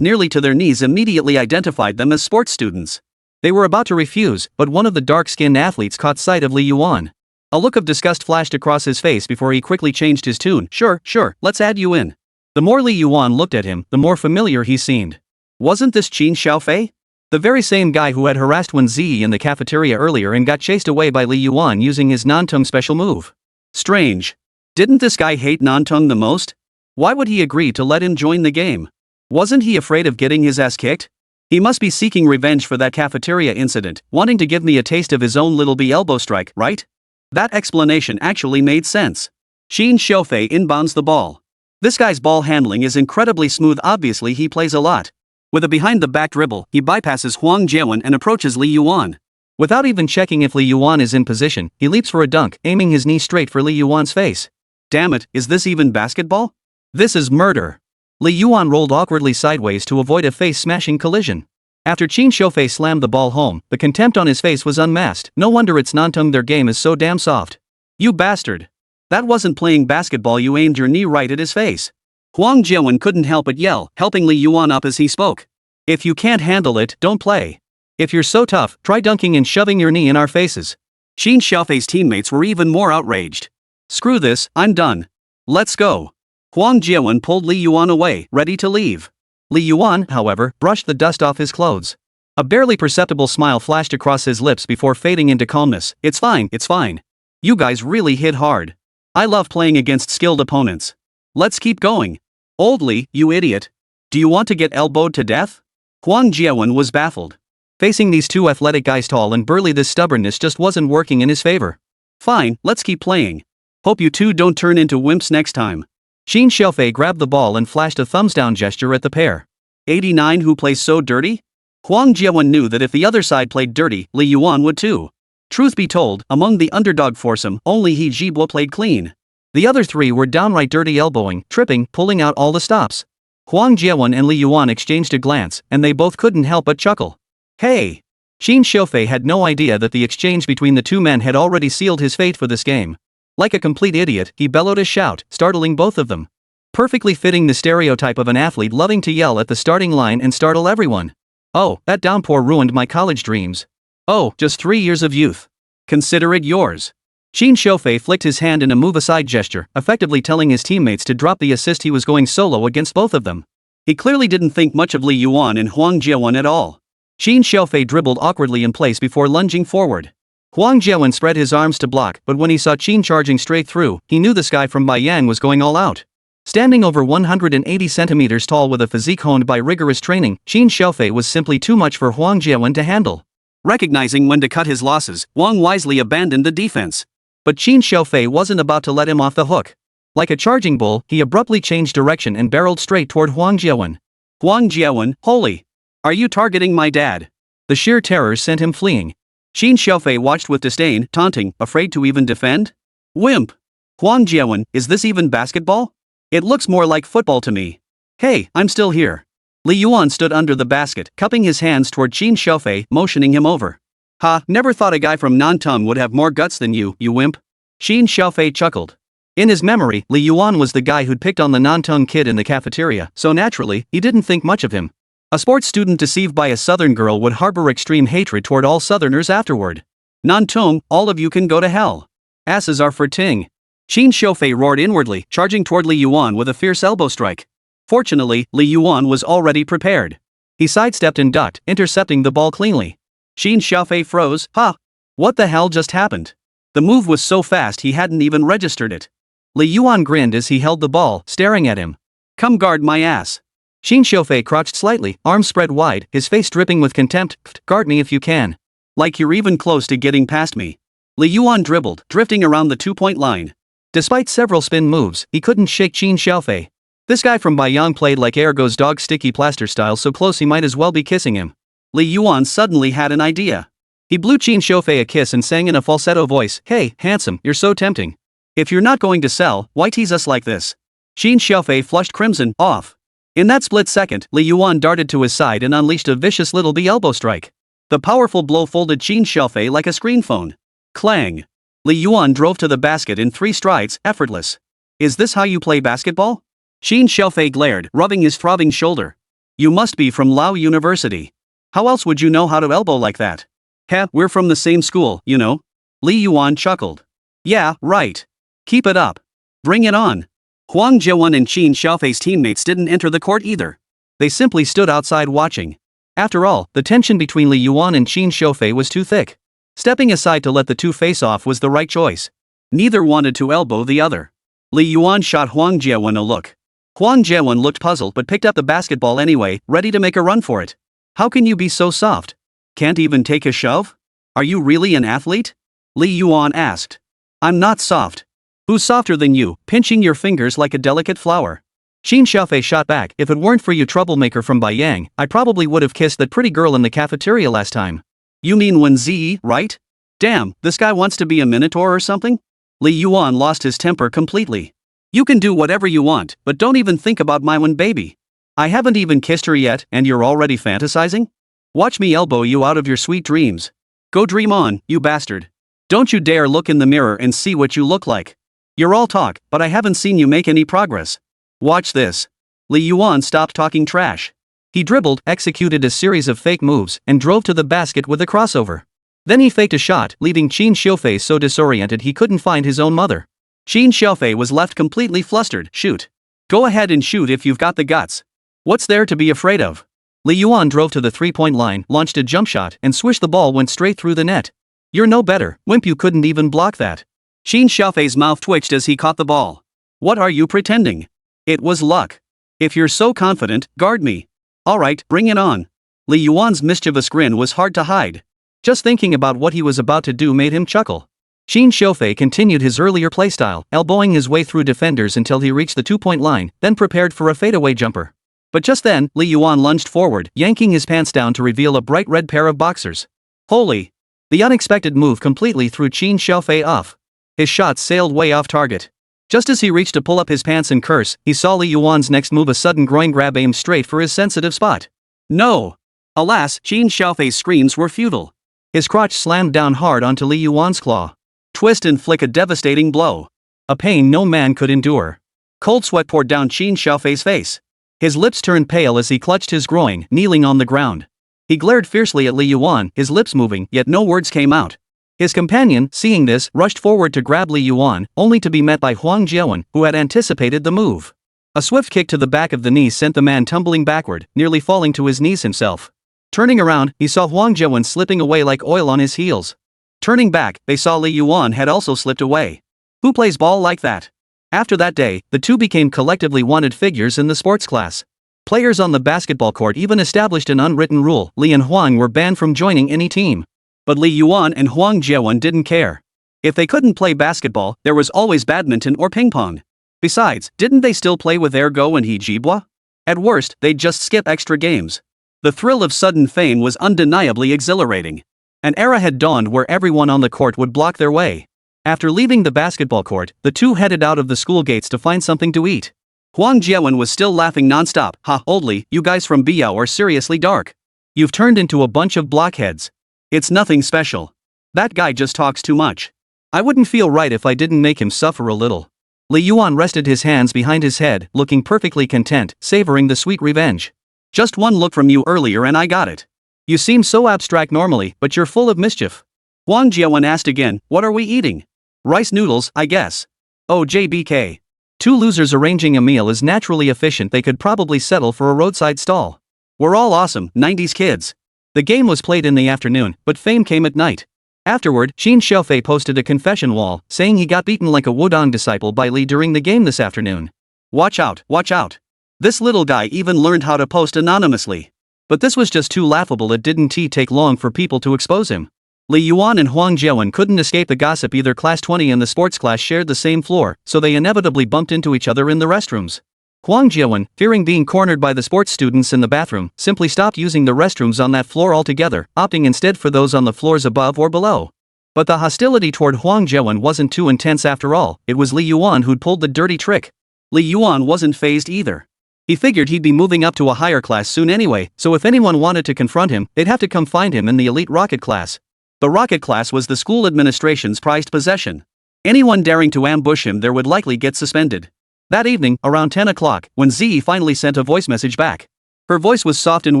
nearly to their knees immediately identified them as sports students. They were about to refuse, but one of the dark-skinned athletes caught sight of Li Yuan. A look of disgust flashed across his face before he quickly changed his tune. Sure, let's add you in. The more Li Yuan looked at him, the more familiar he seemed. Wasn't this Qin Xiaofei? The very same guy who had harassed Wēn Zhiyi in the cafeteria earlier and got chased away by Li Yuan using his Nantong special move. Strange. Didn't this guy hate Nantong the most? Why would he agree to let him join the game? Wasn't he afraid of getting his ass kicked? He must be seeking revenge for that cafeteria incident, wanting to give me a taste of his own little B elbow strike, right? That explanation actually made sense. Qin Xiaofei inbounds the ball. This guy's ball handling is incredibly smooth, obviously he plays a lot. With a behind-the-back dribble, he bypasses Huang Jiawen and approaches Li Yuan. Without even checking if Li Yuan is in position, he leaps for a dunk, aiming his knee straight for Li Yuan's face. Damn it, is this even basketball? This is murder. Li Yuan rolled awkwardly sideways to avoid a face-smashing collision. After Qin Xiaofei slammed the ball home, the contempt on his face was unmasked. No wonder it's Nantong, their game is so damn soft. You bastard. That wasn't playing basketball, you aimed your knee right at his face. Huang Jiawen couldn't help but yell, helping Li Yuan up as he spoke. If you can't handle it, don't play. If you're so tough, try dunking and shoving your knee in our faces. Qin Xiaofei's teammates were even more outraged. Screw this, I'm done. Let's go. Huang Jiawen pulled Li Yuan away, ready to leave. Li Yuan, however, brushed the dust off his clothes. A barely perceptible smile flashed across his lips before fading into calmness. It's fine. You guys really hit hard. I love playing against skilled opponents. Let's keep going. Old Li, you idiot. Do you want to get elbowed to death? Huang Jiawen was baffled. Facing these 2 athletic guys tall and burly, this stubbornness just wasn't working in his favor. Fine, let's keep playing. Hope you two don't turn into wimps next time. Qin Xiaofei grabbed the ball and flashed a thumbs-down gesture at the pair. 89 who plays so dirty? Huang Jiawen knew that if the other side played dirty, Li Yuan would too. Truth be told, among the underdog foursome, only Hijibwa played clean. The other 3 were downright dirty, elbowing, tripping, pulling out all the stops. Huang Jiawen and Li Yuan exchanged a glance, and they both couldn't help but chuckle. Hey! Qin Xiaofei had no idea that the exchange between the 2 men had already sealed his fate for this game. Like a complete idiot, he bellowed a shout, startling both of them. Perfectly fitting the stereotype of an athlete loving to yell at the starting line and startle everyone. Oh, that downpour ruined my college dreams. Oh, just 3 years of youth. Consider it yours. Qin Xiaofei flicked his hand in a move-aside gesture, effectively telling his teammates to drop the assist. He was going solo against both of them. He clearly didn't think much of Li Yuan and Huang Jiawen at all. Qin Xiaofei dribbled awkwardly in place before lunging forward. Huang Jiawen spread his arms to block, but when he saw Qin charging straight through, he knew this guy from Baiyang was going all out. Standing over 180 centimeters tall with a physique honed by rigorous training, Qin Xiaofei was simply too much for Huang Jiawen to handle. Recognizing when to cut his losses, Huang wisely abandoned the defense. But Qin Xiaofei wasn't about to let him off the hook. Like a charging bull, he abruptly changed direction and barreled straight toward Huang Jiawen. Huang Jiawen, holy! Are you targeting my dad? The sheer terror sent him fleeing. Qin Xiaofei watched with disdain, taunting, afraid to even defend? Wimp! Huang Jiawen, is this even basketball? It looks more like football to me. Hey, I'm still here. Li Yuan stood under the basket, cupping his hands toward Qin Xiaofei, motioning him over. Ha, never thought a guy from Nantong would have more guts than you wimp. Qin Xiaofei chuckled. In his memory, Li Yuan was the guy who'd picked on the Nantong kid in the cafeteria, so naturally, he didn't think much of him. A sports student deceived by a southern girl would harbor extreme hatred toward all southerners afterward. Nantong, all of you can go to hell. Asses are for ting. Qin Xiaofei roared inwardly, charging toward Li Yuan with a fierce elbow strike. Fortunately, Li Yuan was already prepared. He sidestepped and ducked, intercepting the ball cleanly. Qin Xiaofei froze. Ha! What the hell just happened? The move was so fast he hadn't even registered it. Li Yuan grinned as he held the ball, staring at him. Come guard my ass. Qin Xiaofei crouched slightly, arms spread wide, his face dripping with contempt. Guard me if you can. Like you're even close to getting past me. Li Yuan dribbled, drifting around the 2-point line. Despite several spin moves, he couldn't shake Qin Xiaofei. This guy from Baiyang played like Ergo's dog sticky plaster style, so close he might as well be kissing him. Li Yuan suddenly had an idea. He blew Qin Xiaofei a kiss and sang in a falsetto voice, "Hey, handsome, you're so tempting. If you're not going to sell, why tease us like this?" Qin Xiaofei flushed crimson, off. In that split second, Li Yuan darted to his side and unleashed a vicious little elbow strike. The powerful blow folded Qin Xiaofei like a screen phone. Clang! Li Yuan drove to the basket in 3 strides, effortless. Is this how you play basketball? Qin Xiaofei glared, rubbing his throbbing shoulder. You must be from Lao University. How else would you know how to elbow like that? Heh, we're from the same school, you know. Li Yuan chuckled. Yeah, right. Keep it up. Bring it on. Huang Jiawen and Qin Xiaofei's teammates didn't enter the court either. They simply stood outside watching. After all, the tension between Li Yuan and Qin Xiaofei was too thick. Stepping aside to let the two face off was the right choice. Neither wanted to elbow the other. Li Yuan shot Huang Jiawen a look. Huang Jiawen looked puzzled but picked up the basketball anyway, ready to make a run for it. How can you be so soft? Can't even take a shove? Are you really an athlete? Li Yuan asked. I'm not soft. Who's softer than you, pinching your fingers like a delicate flower? Qin Xiaofei shot back. If it weren't for you troublemaker from Baiyang, I probably would have kissed that pretty girl in the cafeteria last time. You mean Wēn Zhiyi, right? Damn, this guy wants to be a minotaur or something? Li Yuan lost his temper completely. You can do whatever you want, but don't even think about my Wēn baby. I haven't even kissed her yet, and you're already fantasizing? Watch me elbow you out of your sweet dreams. Go dream on, you bastard. Don't you dare look in the mirror and see what you look like. You're all talk, but I haven't seen you make any progress. Watch this. Li Yuan stopped talking trash. He dribbled, executed a series of fake moves, and drove to the basket with a crossover. Then he faked a shot, leaving Qin Xiaofei so disoriented he couldn't find his own mother. Qin Xiaofei was left completely flustered. Shoot. Go ahead and shoot if you've got the guts. What's there to be afraid of? Li Yuan drove to the 3-point line, launched a jump shot, and swished the ball went straight through the net. You're no better, wimp, you couldn't even block that. Qin Xiaofei's mouth twitched as he caught the ball. What are you pretending? It was luck. If you're so confident, guard me. Alright, bring it on. Li Yuan's mischievous grin was hard to hide. Just thinking about what he was about to do made him chuckle. Qin Xiaofei continued his earlier playstyle, elbowing his way through defenders until he reached the 2-point line, then prepared for a fadeaway jumper. But just then, Li Yuan lunged forward, yanking his pants down to reveal a bright red pair of boxers. Holy! The unexpected move completely threw Qin Xiaofei off. His shot sailed way off target. Just as he reached to pull up his pants and curse, he saw Li Yuan's next move, a sudden groin grab aimed straight for his sensitive spot. No! Alas, Qin Xiaofei's screams were futile. His crotch slammed down hard onto Li Yuan's claw. Twist and flick, a devastating blow. A pain no man could endure. Cold sweat poured down Qin Xiaofei's face. His lips turned pale as he clutched his groin, kneeling on the ground. He glared fiercely at Li Yuan, his lips moving, yet no words came out. His companion, seeing this, rushed forward to grab Li Yuan, only to be met by Huang Jiawen, who had anticipated the move. A swift kick to the back of the knee sent the man tumbling backward, nearly falling to his knees himself. Turning around, he saw Huang Jiawen slipping away like oil on his heels. Turning back, they saw Li Yuan had also slipped away. Who plays ball like that? After that day, the two became collectively wanted figures in the sports class. Players on the basketball court even established an unwritten rule: Li and Huang were banned from joining any team. But Li Yuan and Huang Jiawen didn't care. If they couldn't play basketball, there was always badminton or ping pong. Besides, didn't they still play with Ergo and He Jibwa? At worst, they'd just skip extra games. The thrill of sudden fame was undeniably exhilarating. An era had dawned where everyone on the court would block their way. After leaving the basketball court, the two headed out of the school gates to find something to eat. Huang Jiawen was still laughing nonstop. Ha, oldly, you guys from Biao are seriously dark. You've turned into a bunch of blockheads. It's nothing special. That guy just talks too much. I wouldn't feel right if I didn't make him suffer a little. Li Yuan rested his hands behind his head, looking perfectly content, savoring the sweet revenge. Just one look from you earlier and I got it. You seem so abstract normally, but you're full of mischief. Huang Jiawen asked again, what are we eating? Rice noodles, I guess. Oh, JBK. Two losers arranging a meal is naturally efficient. They could probably settle for a roadside stall. We're all awesome, 90s kids. The game was played in the afternoon, but fame came at night. Afterward, Xin Xiaofei posted a confession wall, saying he got beaten like a Wudong disciple by Li during the game this afternoon. Watch out, watch out. This little guy even learned how to post anonymously. But this was just too laughable, it didn't take long for people to expose him. Li Yuan and Wēn Zhiyi couldn't escape the gossip either. Class 20 and the sports class shared the same floor, so they inevitably bumped into each other in the restrooms. Wēn Zhiyi, fearing being cornered by the sports students in the bathroom, simply stopped using the restrooms on that floor altogether, opting instead for those on the floors above or below. But the hostility toward Wēn Zhiyi wasn't too intense after all. It was Li Yuan who'd pulled the dirty trick. Li Yuan wasn't fazed either. He figured he'd be moving up to a higher class soon anyway, so if anyone wanted to confront him, they'd have to come find him in the elite rocket class. The rocket class was the school administration's prized possession. Anyone daring to ambush him there would likely get suspended. That evening, around 10 o'clock, Wēn Zhiyi finally sent a voice message back. Her voice was soft and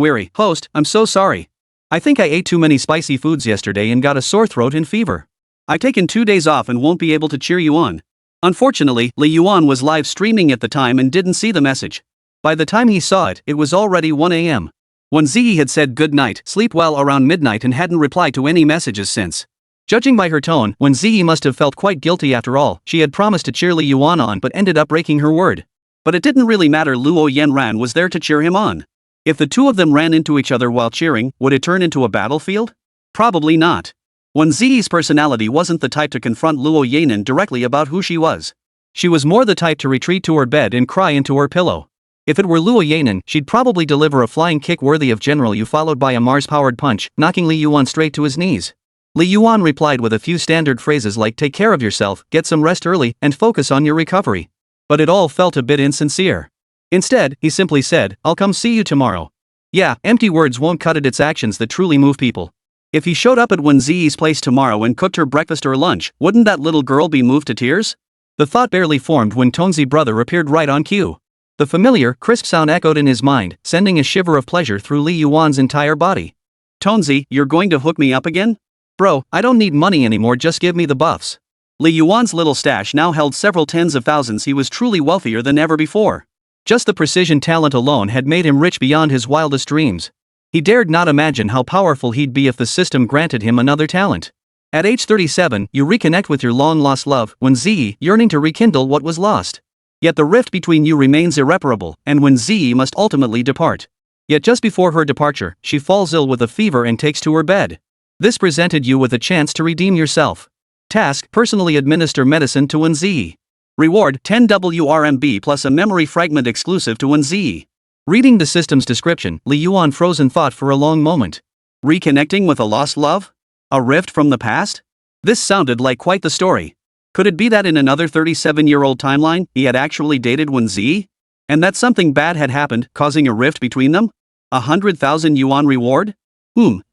weary. Host, I'm so sorry. I think I ate too many spicy foods yesterday and got a sore throat and fever. I've taken 2 days off and won't be able to cheer you on. Unfortunately, Li Yuan was live streaming at the time and didn't see the message. By the time he saw it, it was already 1 a.m. Wēn Zhiyi had said good night, sleep well around midnight and hadn't replied to any messages since. Judging by her tone, Wēn Zhiyi must have felt quite guilty after all. She had promised to cheer Li Yuan on but ended up breaking her word. But it didn't really matter, Luo Yanran was there to cheer him on. If the two of them ran into each other while cheering, would it turn into a battlefield? Probably not. Wēn Zhiyi's personality wasn't the type to confront Luo Yanran directly about who she was. She was more the type to retreat to her bed and cry into her pillow. If it were Luo Yanran, she'd probably deliver a flying kick worthy of General Yu followed by a Mars-powered punch, knocking Li Yuan straight to his knees. Li Yuan replied with a few standard phrases like take care of yourself, get some rest early, and focus on your recovery. But it all felt a bit insincere. Instead, he simply said, I'll come see you tomorrow. Yeah, empty words won't cut it, it's actions that truly move people. If he showed up at Wēn Zhiyi's place tomorrow and cooked her breakfast or lunch, wouldn't that little girl be moved to tears? The thought barely formed when Tonzi's brother appeared right on cue. The familiar, crisp sound echoed in his mind, sending a shiver of pleasure through Li Yuan's entire body. Tonzi, you're going to hook me up again? Bro, I don't need money anymore, just give me the buffs. Li Yuan's little stash now held several tens of thousands. He was truly wealthier than ever before. Just the precision talent alone had made him rich beyond his wildest dreams. He dared not imagine how powerful he'd be if the system granted him another talent. At age 37, you reconnect with your long-lost love, Wēn Zhiyi, yearning to rekindle what was lost. Yet the rift between you remains irreparable, and Wēn Zhiyi must ultimately depart. Yet just before her departure, she falls ill with a fever and takes to her bed. This presented you with a chance to redeem yourself. Task: personally administer medicine to Wēn Zhiyi. Reward: 10 WRMB plus a memory fragment exclusive to Wēn Zhiyi. Reading the system's description, Li Yuan froze in thought for a long moment. Reconnecting with a lost love? A rift from the past? This sounded like quite the story. Could it be that in another 37-year-old timeline, he had actually dated Wēn Zhiyi? And that something bad had happened, causing a rift between them? 100,000 yuan reward?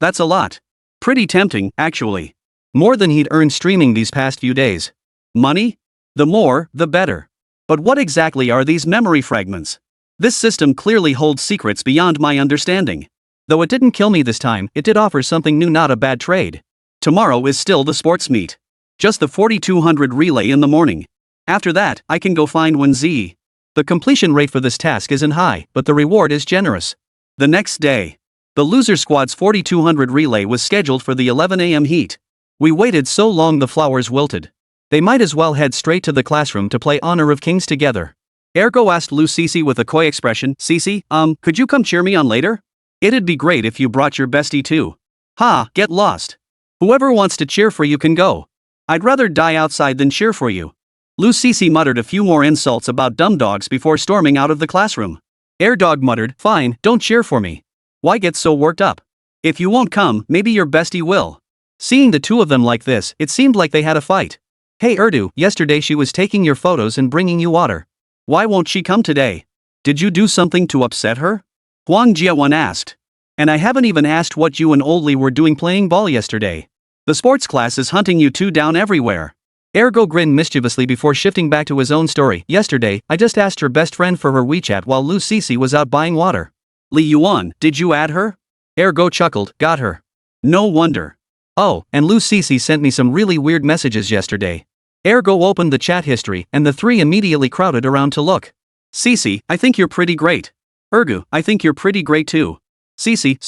That's a lot. Pretty tempting, actually. More than he'd earned streaming these past few days. Money? The more, the better. But what exactly are these memory fragments? This system clearly holds secrets beyond my understanding. Though it didn't kill me this time, it did offer something new, not a bad trade. Tomorrow is still the sports meet. Just the 4200 relay in the morning. After that, I can go find Wēn Zhiyi. The completion rate for this task isn't high, but the reward is generous. The next day, the loser squad's 4200 relay was scheduled for the 11 a.m. heat. We waited so long the flowers wilted. They might as well head straight to the classroom to play Honor of Kings together. Ergo asked Lu Cici with a coy expression, Cici, could you come cheer me on later? It'd be great if you brought your bestie too. Ha, get lost. Whoever wants to cheer for you can go. I'd rather die outside than cheer for you. Lu Cici muttered a few more insults about dumb dogs before storming out of the classroom. Airdog muttered, fine, don't cheer for me. Why get so worked up? If you won't come, maybe your bestie will. Seeing the two of them like this, it seemed like they had a fight. Hey Erdu, yesterday she was taking your photos and bringing you water. Why won't she come today? Did you do something to upset her? Wēn Zhiyi asked. And I haven't even asked what you and Old Li were doing playing ball yesterday. The sports class is hunting you two down everywhere. Ergo grinned mischievously before shifting back to his own story. Yesterday, I just asked her best friend for her WeChat while Lu Cici was out buying water. Li Yuan, did you add her? Ergo chuckled, got her. No wonder. Oh, and Lu Cici sent me some really weird messages yesterday. Ergo opened the chat history, and the three immediately crowded around to look. Cici, I think you're pretty great. Ergo, I think you're pretty great too. Cece,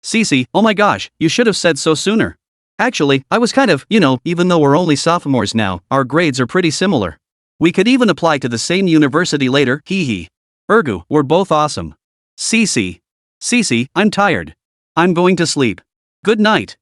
Cece, oh my gosh, you should have said so sooner. Actually, I was kind of, even though we're only sophomores now, our grades are pretty similar. We could even apply to the same university later, hee hee. We're both awesome. Cece, I'm tired. I'm going to sleep. Good night.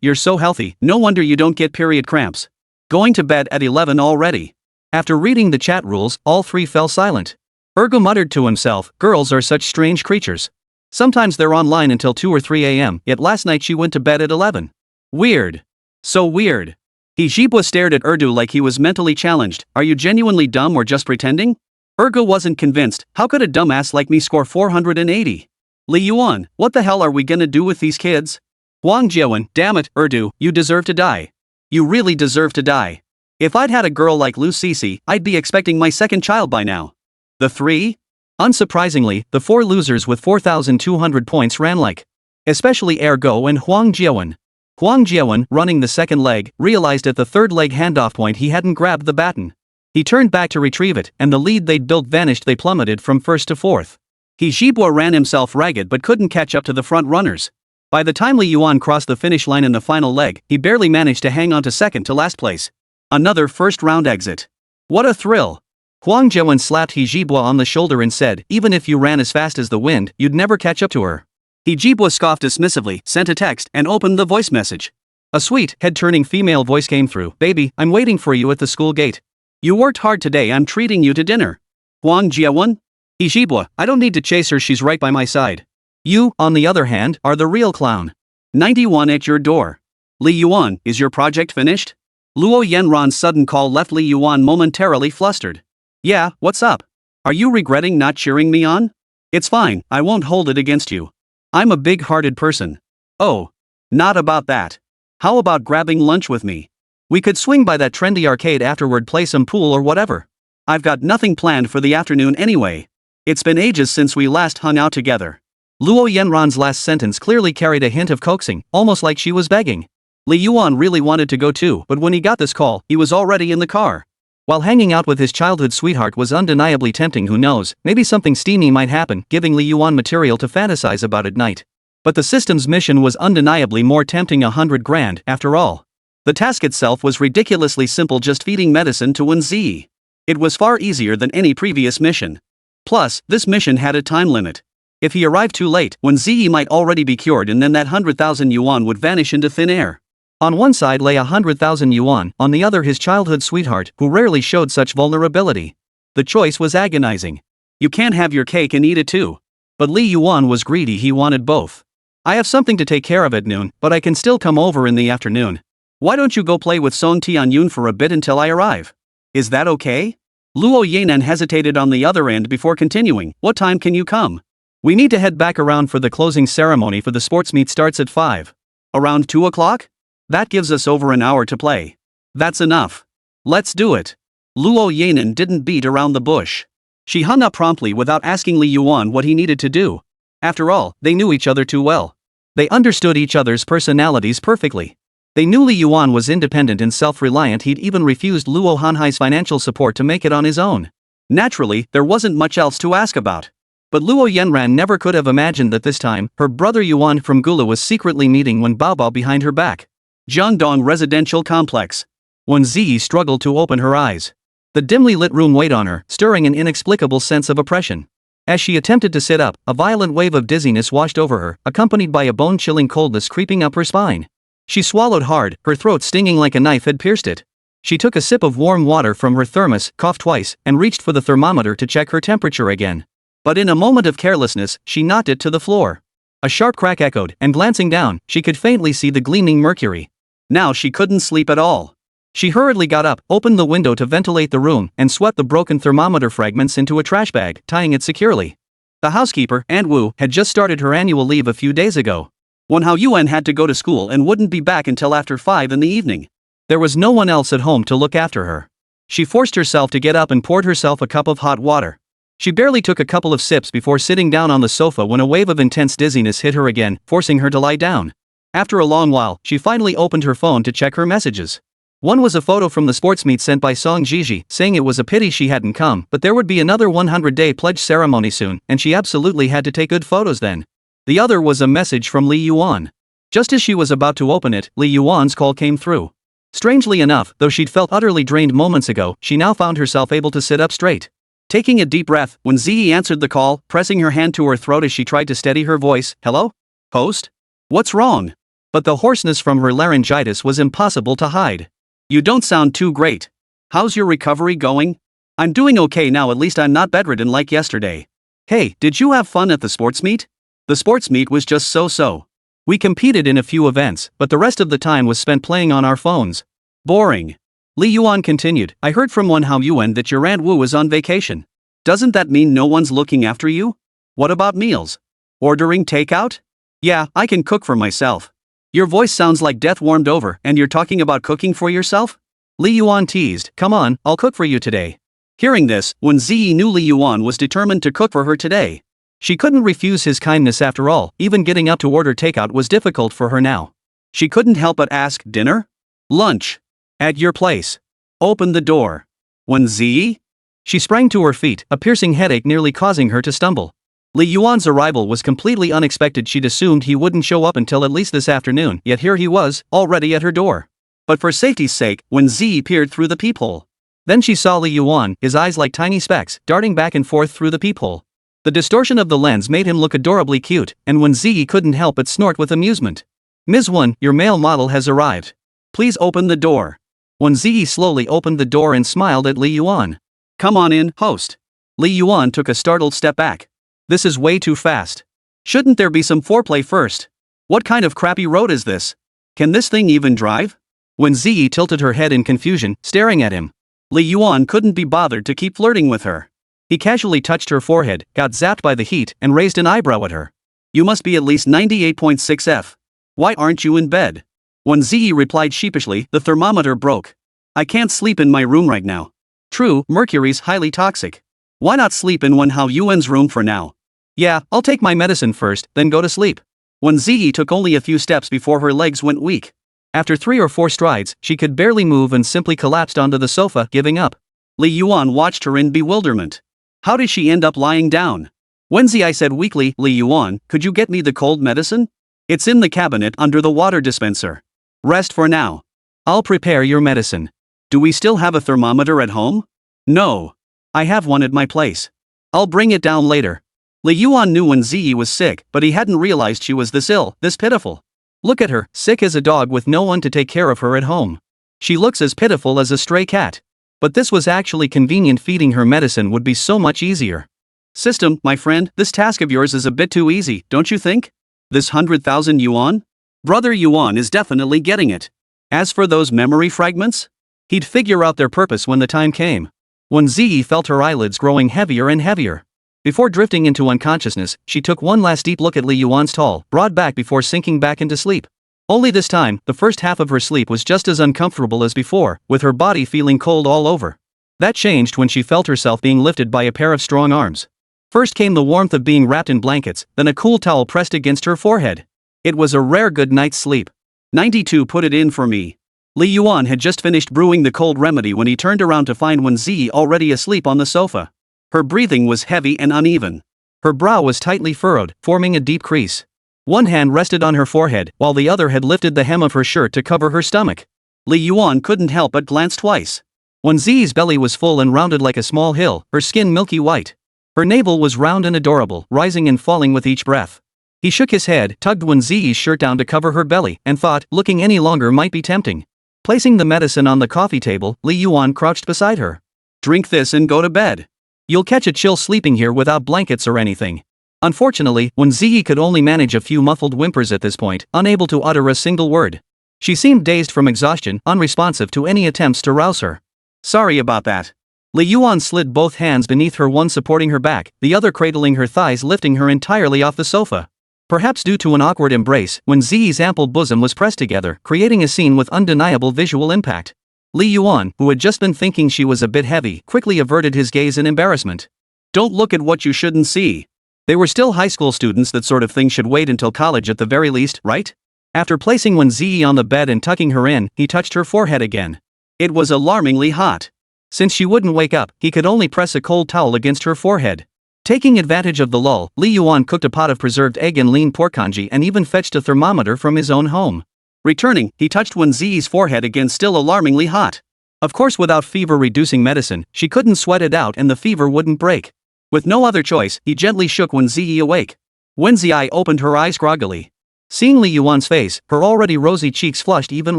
You're so healthy, no wonder you don't get period cramps. Going to bed at 11 already. After reading the chat rules, all three fell silent. Muttered to himself, girls are such strange creatures. Sometimes they're online until 2 or 3 a.m., yet last night she went to bed at 11. Weird. So weird. Hijibwa stared at Urdu like he was mentally challenged. Are you genuinely dumb or just pretending? Wasn't convinced. How could a dumbass like me score 480? Li Yuan, what the hell are we gonna do with these kids? Wang Jiawen, damn it, Urdu, you deserve to die. You really deserve to die. If I'd had a girl like Lu Cece, I'd be expecting my second child by now. The three? Unsurprisingly, the four losers with 4,200 points ran like. Especially Ergo and Huang Jiawen. Huang Jiawen, running the second leg, realized at the third leg handoff point he hadn't grabbed the baton. He turned back to retrieve it, and the lead they'd built vanished. They plummeted from first to fourth. Hijibwa ran himself ragged but couldn't catch up to the front runners. By the time Li Yuan crossed the finish line in the final leg, he barely managed to hang on to second to last place. Another first-round exit. What a thrill! Huang Jiawen slapped Hijibwa on the shoulder and said, even if you ran as fast as the wind, you'd never catch up to her. Hijibwa scoffed dismissively, sent a text, and opened the voice message. A sweet, head-turning female voice came through. Baby, I'm waiting for you at the school gate. You worked hard today, I'm treating you to dinner. Huang Jiawen? Hijibwa, I don't need to chase her, she's right by my side. You, on the other hand, are the real clown. 91 at your door. Li Yuan, is your project finished? Luo Yanran's sudden call left Li Yuan momentarily flustered. Yeah, what's up? Are you regretting not cheering me on? It's fine, I won't hold it against you. I'm a big-hearted person. Oh. Not about that. How about grabbing lunch with me? We could swing by that trendy arcade afterward, play some pool or whatever. I've got nothing planned for the afternoon anyway. It's been ages since we last hung out together. Luo Yanran's last sentence clearly carried a hint of coaxing, almost like she was begging. Li Yuan really wanted to go too, but when he got this call, he was already in the car. While hanging out with his childhood sweetheart was undeniably tempting, who knows, maybe something steamy might happen, giving Li Yuan material to fantasize about at night. But the system's mission was undeniably more tempting, 100 grand, after all. The task itself was ridiculously simple, just feeding medicine to Wēn Zhiyi. It was far easier than any previous mission. Plus, this mission had a time limit. If he arrived too late, Wēn Zhiyi might already be cured, and then that 100,000 yuan would vanish into thin air. On one side lay 100,000 yuan, on the other his childhood sweetheart, who rarely showed such vulnerability. The choice was agonizing. You can't have your cake and eat it too. But Li Yuan was greedy, he wanted both. I have something to take care of at noon, but I can still come over in the afternoon. Why don't you go play with Song Tianyun for a bit until I arrive? Is that okay? Luo Yanran hesitated on the other end before continuing. What time can you come? We need to head back around for the closing ceremony for the sports meet starts at 5. Around 2 o'clock? That gives us over an hour to play. That's enough. Let's do it. Luo Yanran didn't beat around the bush. She hung up promptly without asking Li Yuan what he needed to do. After all, they knew each other too well. They understood each other's personalities perfectly. They knew Li Yuan was independent and self-reliant. He'd even refused Luo Hanhai's financial support to make it on his own. Naturally, there wasn't much else to ask about. But Luo Yanran never could have imagined that this time, her brother Yuan from Gula was secretly meeting Wēn Baobao behind her back. Jiangdong Residential Complex. Wēn Zhiyi struggled to open her eyes. The dimly lit room weighed on her, stirring an inexplicable sense of oppression. As she attempted to sit up, a violent wave of dizziness washed over her, accompanied by a bone-chilling coldness creeping up her spine. She swallowed hard, her throat stinging like a knife had pierced it. She took a sip of warm water from her thermos, coughed twice, and reached for the thermometer to check her temperature again. But in a moment of carelessness, she knocked it to the floor. A sharp crack echoed, and glancing down, she could faintly see the gleaming mercury. Now she couldn't sleep at all. She hurriedly got up, opened the window to ventilate the room, and swept the broken thermometer fragments into a trash bag, tying it securely. The housekeeper, Aunt Wu, had just started her annual leave a few days ago. Wen Hao Yuan had to go to school and wouldn't be back until after 5 in the evening. There was no one else at home to look after her. She forced herself to get up and poured herself a cup of hot water. She barely took a couple of sips before sitting down on the sofa when a wave of intense dizziness hit her again, forcing her to lie down. After a long while, she finally opened her phone to check her messages. One was a photo from the sports meet sent by Song Zhiyi, saying it was a pity she hadn't come, but there would be another 100-day pledge ceremony soon, and she absolutely had to take good photos then. The other was a message from Li Yuan. Just as she was about to open it, Li Yuan's call came through. Strangely enough, though she'd felt utterly drained moments ago, she now found herself able to sit up straight. Taking a deep breath, Wēn Zhiyi answered the call, pressing her hand to her throat as she tried to steady her voice. Hello? Host? What's wrong? But the hoarseness from her laryngitis was impossible to hide. You don't sound too great. How's your recovery going? I'm doing okay now, at least I'm not bedridden like yesterday. Hey, did you have fun at the sports meet? The sports meet was just so-so. We competed in a few events, but the rest of the time was spent playing on our phones. Boring. Li Yuan continued, I heard from Wēn Zhiyi that your Aunt Wu is on vacation. Doesn't that mean no one's looking after you? What about meals? Ordering takeout? Yeah, I can cook for myself. Your voice sounds like death warmed over, and you're talking about cooking for yourself? Li Yuan teased, come on, I'll cook for you today. Hearing this, Wēn Zhiyi knew Li Yuan was determined to cook for her today. She couldn't refuse his kindness after all, even getting up to order takeout was difficult for her now. She couldn't help but ask, dinner? Lunch? At your place. Open the door. Wēn Zhiyi? She sprang to her feet, a piercing headache nearly causing her to stumble. Li Yuan's arrival was completely unexpected. She'd assumed he wouldn't show up until at least this afternoon, yet here he was, already at her door. But for safety's sake, Wēn Zhiyi peered through the peephole. Then she saw Li Yuan, his eyes like tiny specks, darting back and forth through the peephole. The distortion of the lens made him look adorably cute, and Wēn Zhiyi couldn't help but snort with amusement. Ms. Wēn, your male model has arrived. Please open the door. Wēn Zhiyi slowly opened the door and smiled at Li Yuan. Come on in, host. Li Yuan took a startled step back. This is way too fast. Shouldn't there be some foreplay first? What kind of crappy road is this? Can this thing even drive? Wēn Zhiyi tilted her head in confusion, staring at him. Li Yuan couldn't be bothered to keep flirting with her. He casually touched her forehead, got zapped by the heat, and raised an eyebrow at her. You must be at least 98.6 F. Why aren't you in bed? Wēn Zhiyi replied sheepishly, the thermometer broke. I can't sleep in my room right now. True, mercury's highly toxic. Why not sleep in Wēn Zhiyi's room for now? Yeah, I'll take my medicine first, then go to sleep. Wēn Zhiyi took only a few steps before her legs went weak. After 3 or 4 strides, she could barely move and simply collapsed onto the sofa, giving up. Li Yuan watched her in bewilderment. How did she end up lying down? Wēn Zhiyi said weakly, Li Yuan, could you get me the cold medicine? It's in the cabinet under the water dispenser. Rest for now. I'll prepare your medicine. Do we still have a thermometer at home? No. I have one at my place. I'll bring it down later. Li Yuan knew Wēn Zhiyi was sick, but he hadn't realized she was this ill, this pitiful. Look at her, sick as a dog with no one to take care of her at home. She looks as pitiful as a stray cat. But this was actually convenient. Feeding her medicine would be so much easier. System, my friend, this task of yours is a bit too easy, don't you think? This 100,000 yuan? Brother Yuan is definitely getting it. As for those memory fragments? He'd figure out their purpose when the time came. Wēn Zhiyi felt her eyelids growing heavier and heavier. Before drifting into unconsciousness, she took one last deep look at Li Yuan's tall, broad back before sinking back into sleep. Only this time, the first half of her sleep was just as uncomfortable as before, with her body feeling cold all over. That changed when she felt herself being lifted by a pair of strong arms. First came the warmth of being wrapped in blankets, then a cool towel pressed against her forehead. It was a rare good night's sleep. 92 put it in for me. Li Yuan had just finished brewing the cold remedy when he turned around to find Wēn Zhiyi already asleep on the sofa. Her breathing was heavy and uneven. Her brow was tightly furrowed, forming a deep crease. One hand rested on her forehead, while the other had lifted the hem of her shirt to cover her stomach. Li Yuan couldn't help but glance twice. Wēn Zhiyi's belly was full and rounded like a small hill, her skin milky white. Her navel was round and adorable, rising and falling with each breath. He shook his head, tugged Wēn Zhiyi's shirt down to cover her belly, and thought, looking any longer might be tempting. Placing the medicine on the coffee table, Li Yuan crouched beside her. Drink this and go to bed. You'll catch a chill sleeping here without blankets or anything. Unfortunately, Wēn Zhiyi could only manage a few muffled whimpers at this point, unable to utter a single word. She seemed dazed from exhaustion, unresponsive to any attempts to rouse her. Sorry about that. Li Yuan slid both hands beneath her, one supporting her back, the other cradling her thighs, lifting her entirely off the sofa. Perhaps due to an awkward embrace, Wēn Zhiyi's ample bosom was pressed together, creating a scene with undeniable visual impact. Li Yuan, who had just been thinking she was a bit heavy, quickly averted his gaze in embarrassment. Don't look at what you shouldn't see. They were still high school students. That sort of thing should wait until college at the very least, right? After placing Wēn Zhiyi on the bed and tucking her in, he touched her forehead again. It was alarmingly hot. Since she wouldn't wake up, he could only press a cold towel against her forehead. Taking advantage of the lull, Li Yuan cooked a pot of preserved egg and lean pork congee and even fetched a thermometer from his own home. Returning, he touched Wēn Zhiyi's forehead again, still alarmingly hot. Of course, without fever-reducing medicine, she couldn't sweat it out and the fever wouldn't break. With no other choice, he gently shook Wēn Zhiyi awake. Wēn Zhiyi opened her eyes groggily. Seeing Li Yuan's face, her already rosy cheeks flushed even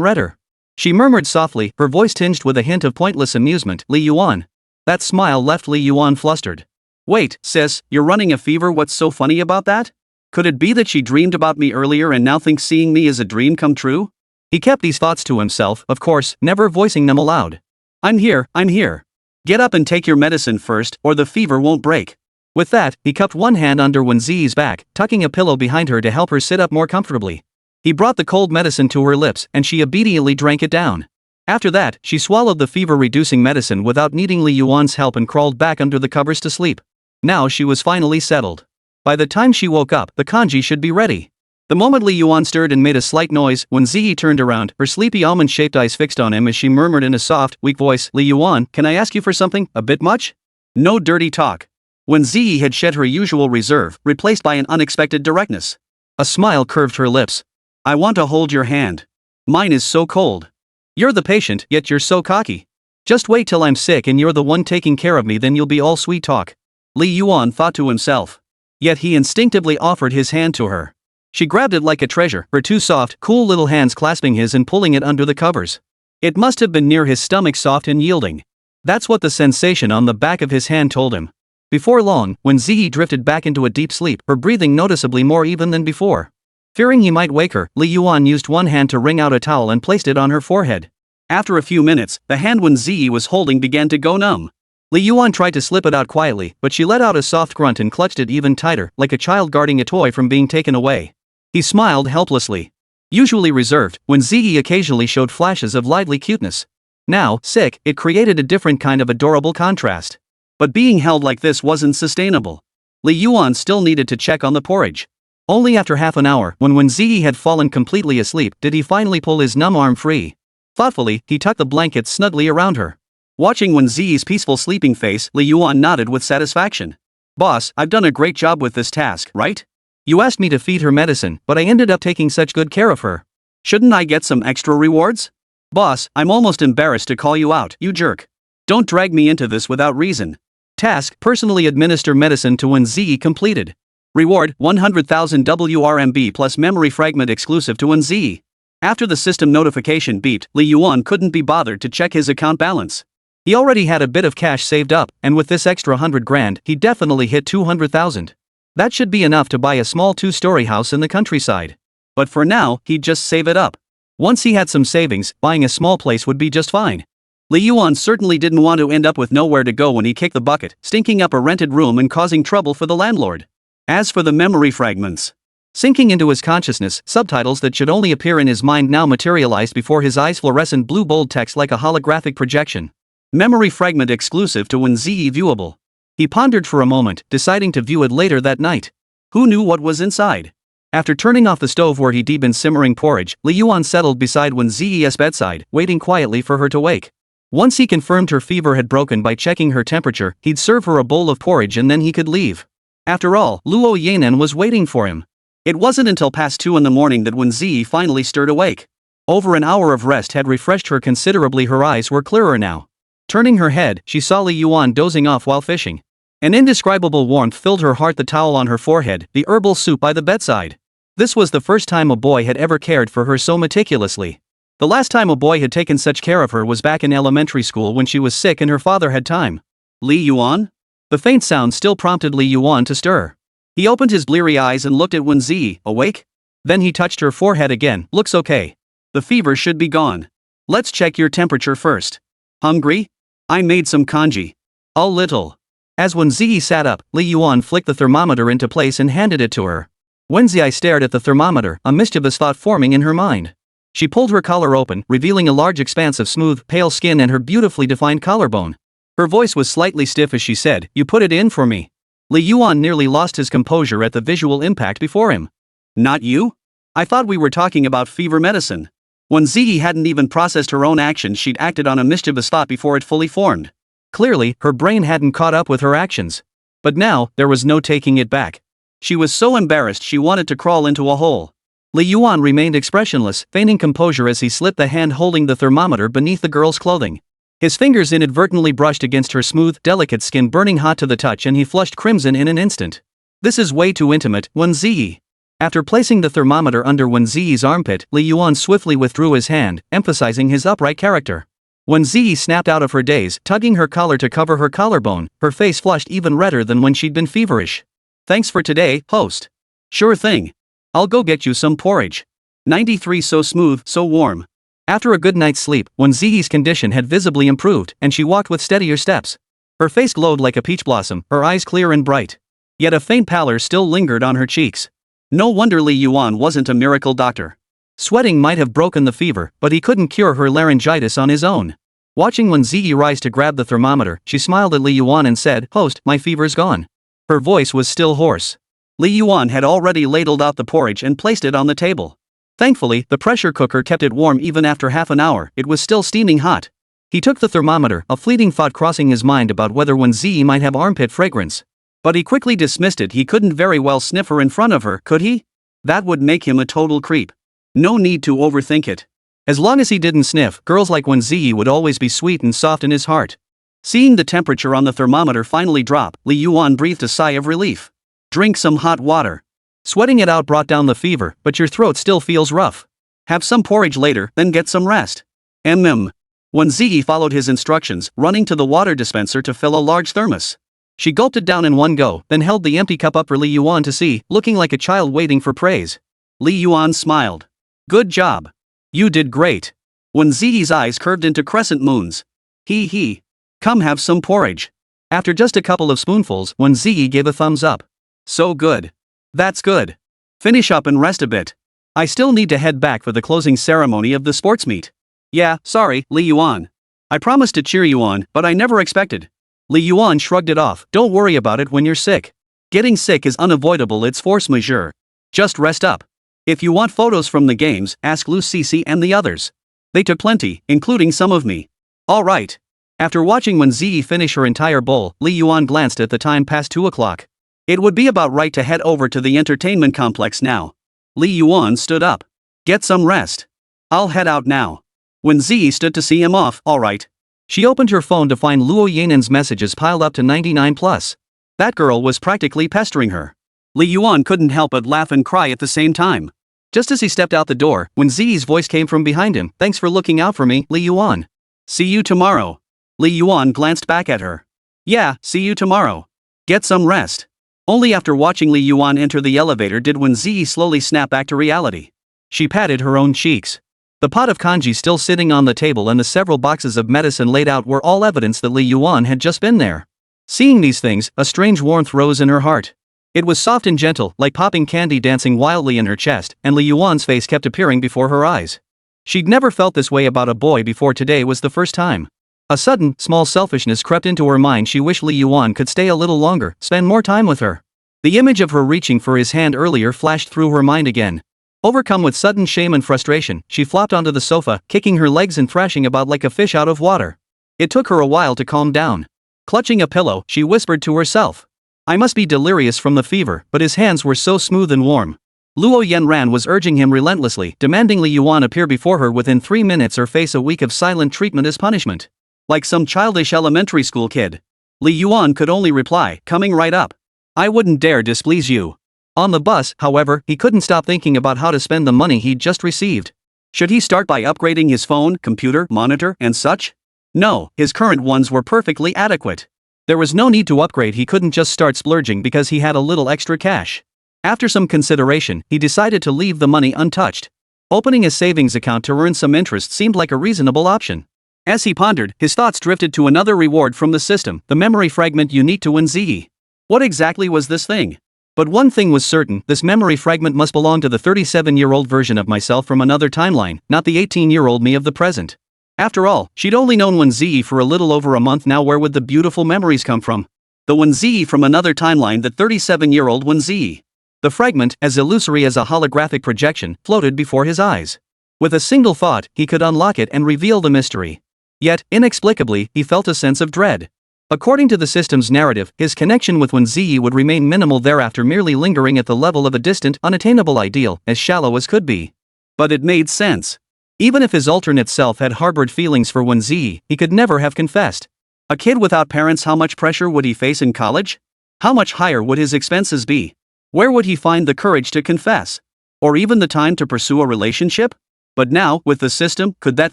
redder. She murmured softly, her voice tinged with a hint of pointless amusement, "Li Yuan." That smile left Li Yuan flustered. "Wait, sis, you're running a fever? What's so funny about that? Could it be that she dreamed about me earlier and now thinks seeing me is a dream come true?" He kept these thoughts to himself, of course, never voicing them aloud. I'm here. Get up and take your medicine first, or the fever won't break." With that, he cupped one hand under Wēn Zhiyi's back, tucking a pillow behind her to help her sit up more comfortably. He brought the cold medicine to her lips, and she obediently drank it down. After that, she swallowed the fever-reducing medicine without needing Li Yuan's help and crawled back under the covers to sleep. Now she was finally settled. By the time she woke up, the congee should be ready. The moment Li Yuan stirred and made a slight noise, Wēn Zhiyi turned around, her sleepy almond-shaped eyes fixed on him as she murmured in a soft, weak voice, "Li Yuan, can I ask you for something? A bit much?" "No dirty talk." Wēn Zhiyi had shed her usual reserve, replaced by an unexpected directness. A smile curved her lips. "I want to hold your hand. Mine is so cold. You're the patient, yet you're so cocky. Just wait till I'm sick and you're the one taking care of me, then you'll be all sweet talk." Li Yuan thought to himself. Yet he instinctively offered his hand to her. She grabbed it like a treasure, her two soft, cool little hands clasping his and pulling it under the covers. It must have been near his stomach, soft and yielding. That's what the sensation on the back of his hand told him. Before long, Wēn Zhiyi drifted back into a deep sleep, her breathing noticeably more even than before. Fearing he might wake her, Li Yuan used one hand to wring out a towel and placed it on her forehead. After a few minutes, the hand Wēn Zhiyi was holding began to go numb. Li Yuan tried to slip it out quietly, but she let out a soft grunt and clutched it even tighter, like a child guarding a toy from being taken away. He smiled helplessly. Usually reserved, Wēn Zhiyi occasionally showed flashes of lively cuteness. Now, sick, it created a different kind of adorable contrast. But being held like this wasn't sustainable. Li Yuan still needed to check on the porridge. Only after half an hour, when Wēn Zhiyi had fallen completely asleep, did he finally pull his numb arm free. Thoughtfully, he tucked the blankets snugly around her. Watching Wēn Zhiyi's peaceful sleeping face, Li Yuan nodded with satisfaction. "Boss, I've done a great job with this task, right? You asked me to feed her medicine, but I ended up taking such good care of her. Shouldn't I get some extra rewards?" "Boss, I'm almost embarrassed to call you out, you jerk. Don't drag me into this without reason." Task: personally administer medicine to Wēn Zhiyi completed. Reward: 100,000 WRMB plus memory fragment exclusive to Wēn Zhiyi. After the system notification beeped, Li Yuan couldn't be bothered to check his account balance. He already had a bit of cash saved up, and with this extra 100 grand, he definitely hit 200,000. That should be enough to buy a small 2-story house in the countryside. But for now, he'd just save it up. Once he had some savings, buying a small place would be just fine. Li Yuan certainly didn't want to end up with nowhere to go when he kicked the bucket, stinking up a rented room and causing trouble for the landlord. As for the memory fragments, sinking into his consciousness, subtitles that should only appear in his mind now materialized before his eyes, fluorescent blue bold text like a holographic projection. Memory fragment exclusive to Wēn Zhiyi viewable. He pondered for a moment, deciding to view it later that night. Who knew what was inside? After turning off the stove where he'd been simmering porridge, Li Yuan settled beside Wēn Zhiyi's bedside, waiting quietly for her to wake. Once he confirmed her fever had broken by checking her temperature, he'd serve her a bowl of porridge and then he could leave. After all, Luo Yanan was waiting for him. It wasn't until past 2 in the morning that Wēn Zhiyi finally stirred awake. Over an hour of rest had refreshed her considerably. Her eyes were clearer now. Turning her head, she saw Li Yuan dozing off while fishing. An indescribable warmth filled her heart, the towel on her forehead, the herbal soup by the bedside. This was the first time a boy had ever cared for her so meticulously. The last time a boy had taken such care of her was back in elementary school when she was sick and her father had time. Li Yuan? The faint sound still prompted Li Yuan to stir. He opened his bleary eyes and looked at Wēn Zhiyi. Awake? Then he touched her forehead again. Looks okay. The fever should be gone. Let's check your temperature first. Hungry? I made some congee. A little. As Wēn Zhiyi sat up, Li Yuan flicked the thermometer into place and handed it to her. Wēn Zhiyi stared at the thermometer, a mischievous thought forming in her mind. She pulled her collar open, revealing a large expanse of smooth, pale skin and her beautifully defined collarbone. Her voice was slightly stiff as she said, "You put it in for me." Li Yuan nearly lost his composure at the visual impact before him. "Not you? I thought we were talking about fever medicine." Wēn Zhiyi hadn't even processed her own actions. She'd acted on a mischievous thought before it fully formed. Clearly, her brain hadn't caught up with her actions. But now, there was no taking it back. She was so embarrassed she wanted to crawl into a hole. Li Yuan remained expressionless, feigning composure as he slipped the hand holding the thermometer beneath the girl's clothing. His fingers inadvertently brushed against her smooth, delicate skin, burning hot to the touch, and he flushed crimson in an instant. This is way too intimate, Wēn Zhiyi. After placing the thermometer under Wēn Zhiyi's armpit, Li Yuan swiftly withdrew his hand, emphasizing his upright character. Wēn Zhiyi snapped out of her daze, tugging her collar to cover her collarbone, her face flushed even redder than when she'd been feverish. Thanks for today, host. Sure thing. I'll go get you some porridge. 93 So smooth, so warm. After a good night's sleep, Wēn Zhiyi's condition had visibly improved, and she walked with steadier steps. Her face glowed like a peach blossom, her eyes clear and bright. Yet a faint pallor still lingered on her cheeks. No wonder Li Yuan wasn't a miracle doctor. Sweating might have broken the fever, but he couldn't cure her laryngitis on his own. Watching Wēn Zhiyi rise to grab the thermometer, she smiled at Li Yuan and said, "Host, my fever's gone." Her voice was still hoarse. Li Yuan had already ladled out the porridge and placed it on the table. Thankfully, the pressure cooker kept it warm even after half an hour. It was still steaming hot. He took the thermometer, a fleeting thought crossing his mind about whether Wēn Zhiyi might have armpit fragrance. But he quickly dismissed it. He couldn't very well sniff her in front of her, could he? That would make him a total creep. No need to overthink it. As long as he didn't sniff, girls like Wēn Zhiyi would always be sweet and soft in his heart. Seeing the temperature on the thermometer finally drop, Li Yuan breathed a sigh of relief. Drink some hot water. Sweating it out brought down the fever, but your throat still feels rough. Have some porridge later, then get some rest. Wēn Zhiyi followed his instructions, running to the water dispenser to fill a large thermos. She gulped it down in one go, then held the empty cup up for Li Yuan to see, looking like a child waiting for praise. Li Yuan smiled. Good job. You did great. Wēn Zhiyi's eyes curved into crescent moons. He. Come have some porridge. After just a couple of spoonfuls, Wēn Zhiyi gave a thumbs up. So good. That's good. Finish up and rest a bit. I still need to head back for the closing ceremony of the sports meet. Yeah, sorry, Li Yuan. I promised to cheer you on, but I never expected. Li Yuan shrugged it off. Don't worry about it when you're sick. Getting sick is unavoidable, it's force majeure. Just rest up. If you want photos from the games, ask Lu Cece and the others. They took plenty, including some of me. Alright. After watching Wēn Zhiyi finish her entire bowl, Li Yuan glanced at the time past 2 o'clock. It would be about right to head over to the entertainment complex now. Li Yuan stood up. Get some rest. I'll head out now. Wēn Zhiyi stood to see him off. Alright. She opened her phone to find Luo Yanan's messages piled up to 99 plus. That girl was practically pestering her. Li Yuan couldn't help but laugh and cry at the same time. Just as he stepped out the door, Wēn Zhiyi's voice came from behind him. Thanks for looking out for me, Li Yuan. See you tomorrow. Li Yuan glanced back at her. Yeah, see you tomorrow. Get some rest. Only after watching Li Yuan enter the elevator did Wēn Zhiyi slowly snap back to reality. She patted her own cheeks. The pot of kanji still sitting on the table and the several boxes of medicine laid out were all evidence that Li Yuan had just been there. Seeing these things, a strange warmth rose in her heart. It was soft and gentle, like popping candy dancing wildly in her chest, and Li Yuan's face kept appearing before her eyes. She'd never felt this way about a boy before. Today was the first time. A sudden, small selfishness crept into her mind. She wished Li Yuan could stay a little longer, spend more time with her. The image of her reaching for his hand earlier flashed through her mind again. Overcome with sudden shame and frustration, she flopped onto the sofa, kicking her legs and thrashing about like a fish out of water. It took her a while to calm down. Clutching a pillow, she whispered to herself. I must be delirious from the fever, but his hands were so smooth and warm. Luo Yanran was urging him relentlessly, demanding Li Yuan appear before her within 3 minutes or face a week of silent treatment as punishment. Like some childish elementary school kid. Li Yuan could only reply, coming right up. I wouldn't dare displease you. On the bus, however, he couldn't stop thinking about how to spend the money he'd just received. Should he start by upgrading his phone, computer, monitor, and such? No, his current ones were perfectly adequate. There was no need to upgrade. He couldn't just start splurging because he had a little extra cash. After some consideration, he decided to leave the money untouched. Opening a savings account to earn some interest seemed like a reasonable option. As he pondered, his thoughts drifted to another reward from the system, the memory fragment unique to Wēn Zhiyi. What exactly was this thing? But one thing was certain, this memory fragment must belong to the 37-year-old version of myself from another timeline, not the 18-year-old me of the present. After all, she'd only known Wēn Zhiyi for a little over a month now. Where would the beautiful memories come from? The Wēn Zhiyi from another timeline, the 37-year-old Wēn Zhiyi. The fragment, as illusory as a holographic projection, floated before his eyes. With a single thought, he could unlock it and reveal the mystery. Yet, inexplicably, he felt a sense of dread. According to the system's narrative, his connection with Wēn Zhiyi would remain minimal thereafter, merely lingering at the level of a distant, unattainable ideal, as shallow as could be. But it made sense. Even if his alternate self had harbored feelings for Wēn Zhiyi, he could never have confessed. A kid without parents, how much pressure would he face in college? How much higher would his expenses be? Where would he find the courage to confess? Or even the time to pursue a relationship? But now, with the system, could that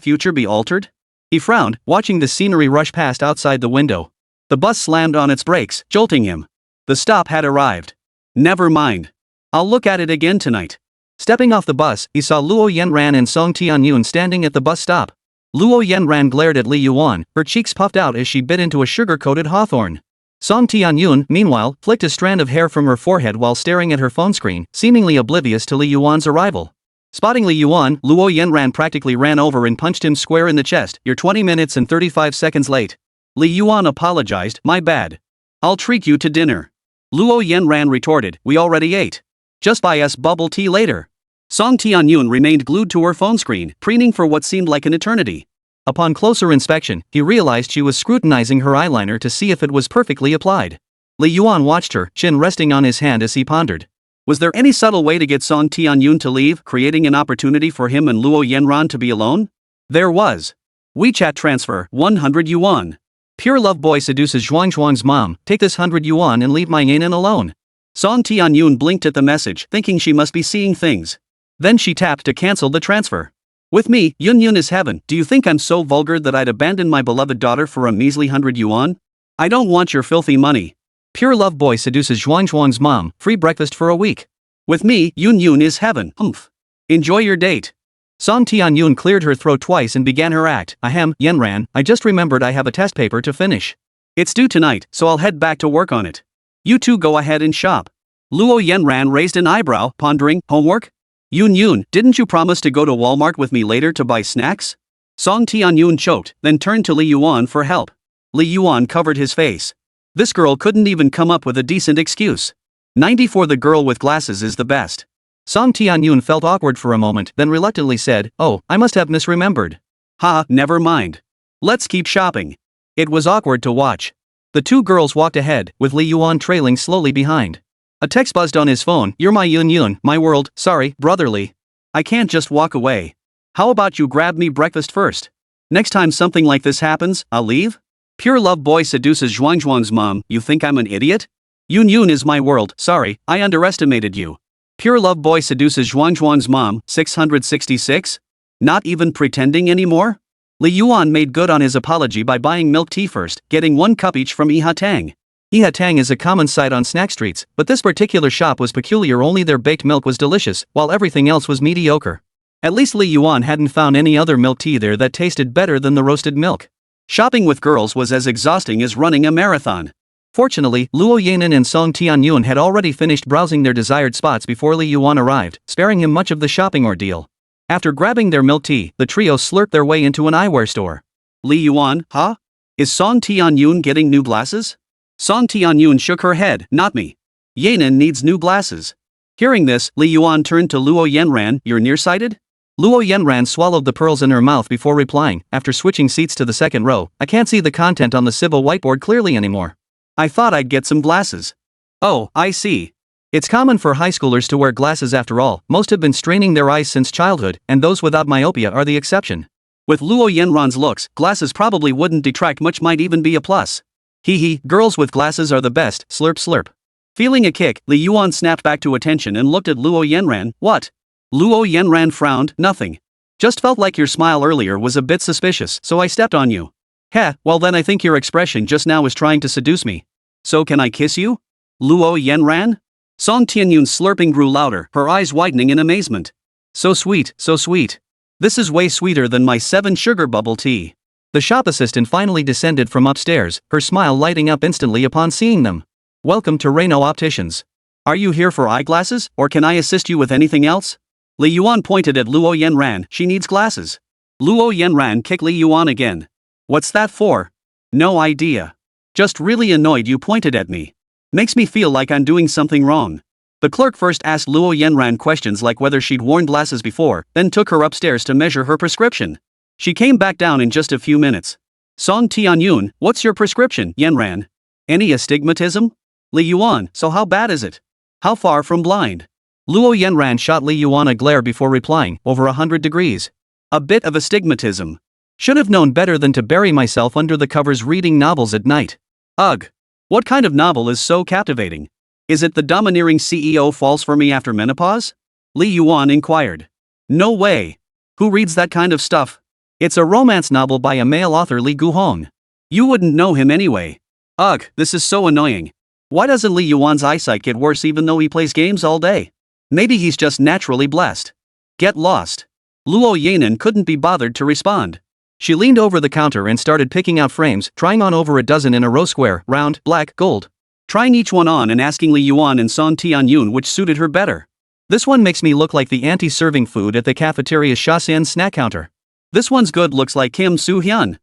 future be altered? He frowned, watching the scenery rush past outside the window. The bus slammed on its brakes, jolting him. The stop had arrived. Never mind. I'll look at it again tonight. Stepping off the bus, he saw Luo Yanran and Song Tianyun standing at the bus stop. Luo Yanran glared at Li Yuan, her cheeks puffed out as she bit into a sugar-coated hawthorn. Song Tianyun, meanwhile, flicked a strand of hair from her forehead while staring at her phone screen, seemingly oblivious to Li Yuan's arrival. Spotting Li Yuan, Luo Yanran practically ran over and punched him square in the chest. "You're 20 minutes and 35 seconds late." Li Yuan apologized. "My bad. I'll treat you to dinner." Luo Yanran retorted, "We already ate. Just buy us bubble tea later." Song Tianyun remained glued to her phone screen, preening for what seemed like an eternity. Upon closer inspection, he realized she was scrutinizing her eyeliner to see if it was perfectly applied. Li Yuan watched her, chin resting on his hand as he pondered. Was there any subtle way to get Song Tianyun to leave, creating an opportunity for him and Luo Yanran to be alone? There was. WeChat transfer, 100 yuan. Pure love boy seduces Zhuang's mom. Take this 100 yuan and leave my Yanan alone. Song Tianyun blinked at the message, thinking she must be seeing things. Then she tapped to cancel the transfer. "With me, Yun is heaven. Do you think I'm so vulgar that I'd abandon my beloved daughter for a measly 100 yuan? I don't want your filthy money." Pure love boy seduces Zhuang's mom. Free breakfast for a week. "With me, Yun is heaven. Humph. Enjoy your date." Song Tianyun cleared her throat twice and began her act. "Ahem, Yanran, I just remembered I have a test paper to finish. It's due tonight, so I'll head back to work on it. You two go ahead and shop." Luo Yanran raised an eyebrow, pondering. "Homework? Yun, didn't you promise to go to Walmart with me later to buy snacks?" Song Tianyun choked, then turned to Li Yuan for help. Li Yuan covered his face. This girl couldn't even come up with a decent excuse. 94 The girl with glasses is the best. Song Tianyun felt awkward for a moment, then reluctantly said, "Oh, I must have misremembered." "Ha, never mind. Let's keep shopping." It was awkward to watch. The two girls walked ahead, with Li Yuan trailing slowly behind. A text buzzed on his phone. "You're my Yun, my world. Sorry, brotherly. I can't just walk away. How about you grab me breakfast first? Next time something like this happens, I'll leave." Pure love boy seduces Zhuang's mom. "You think I'm an idiot? Yun is my world. Sorry, I underestimated you." Pure love boy seduces Zhuang's mom. 666? Not even pretending anymore? Li Yuan made good on his apology by buying milk tea first, getting 1 cup each from Yihatang. Yihatang is a common sight on snack streets, but this particular shop was peculiar. Only their baked milk was delicious, while everything else was mediocre. At least Li Yuan hadn't found any other milk tea there that tasted better than the roasted milk. Shopping with girls was as exhausting as running a marathon. Fortunately, Luo Yanan and Song Tianyun had already finished browsing their desired spots before Li Yuan arrived, sparing him much of the shopping ordeal. After grabbing their milk tea, the trio slurped their way into an eyewear store. "Li Yuan, huh? Is Song Tianyun getting new glasses?" Song Tianyun shook her head. "Not me. Yanan needs new glasses." Hearing this, Li Yuan turned to Luo Yanran. "You're nearsighted?" Luo Yanran swallowed the pearls in her mouth before replying, after switching seats to the second row. "I can't see the content on the civil whiteboard clearly anymore. I thought I'd get some glasses." "Oh, I see. It's common for high schoolers to wear glasses after all. Most have been straining their eyes since childhood, and those without myopia are the exception." With Luo Yanran's looks, glasses probably wouldn't detract much, might even be a plus. Hee, girls with glasses are the best. Slurp slurp. Feeling a kick, Li Yuan snapped back to attention and looked at Luo Yanran. "What?" Luo Yanran frowned. "Nothing. Just felt like your smile earlier was a bit suspicious, so I stepped on you." "Heh, well then I think your expression just now was trying to seduce me. So can I kiss you? Luo Yanran?" Song Tianyun's slurping grew louder, her eyes widening in amazement. So sweet, so sweet. This is way sweeter than my 7 sugar bubble tea." The shop assistant finally descended from upstairs, her smile lighting up instantly upon seeing them. "Welcome to Reino Opticians. Are you here for eyeglasses, or can I assist you with anything else?" Li Yuan pointed at Luo Yanran. "She needs glasses." Luo Yanran kicked Li Yuan again. "What's that for?" "No idea. Just really annoyed you pointed at me. Makes me feel like I'm doing something wrong." The clerk first asked Luo Yanran questions like whether she'd worn glasses before, then took her upstairs to measure her prescription. She came back down in just a few minutes. Song Tianyun, what's your prescription, Yanran? Any astigmatism? Li Yuan, so how bad is it? How far from blind? Luo Yanran shot Li Yuan a glare before replying, over 100 degrees. A bit of astigmatism. Should have known better than to bury myself under the covers reading novels at night. Ugh. What kind of novel is so captivating? Is it The Domineering CEO Falls for Me After Menopause? Li Yuan inquired. No way. Who reads that kind of stuff? It's a romance novel by a male author, Li Guhong. You wouldn't know him anyway. Ugh, this is so annoying. Why doesn't Li Yuan's eyesight get worse even though he plays games all day? Maybe he's just naturally blessed. Get lost. Luo Yanan couldn't be bothered to respond. She leaned over the counter and started picking out frames, trying on over a dozen in a row, square, round, black, gold. Trying each one on and asking Li Yuan and Song Tianyun which suited her better. This one makes me look like the auntie serving food at the cafeteria's Shaxian snack counter. This one's good, looks like Kim Soo-hyun.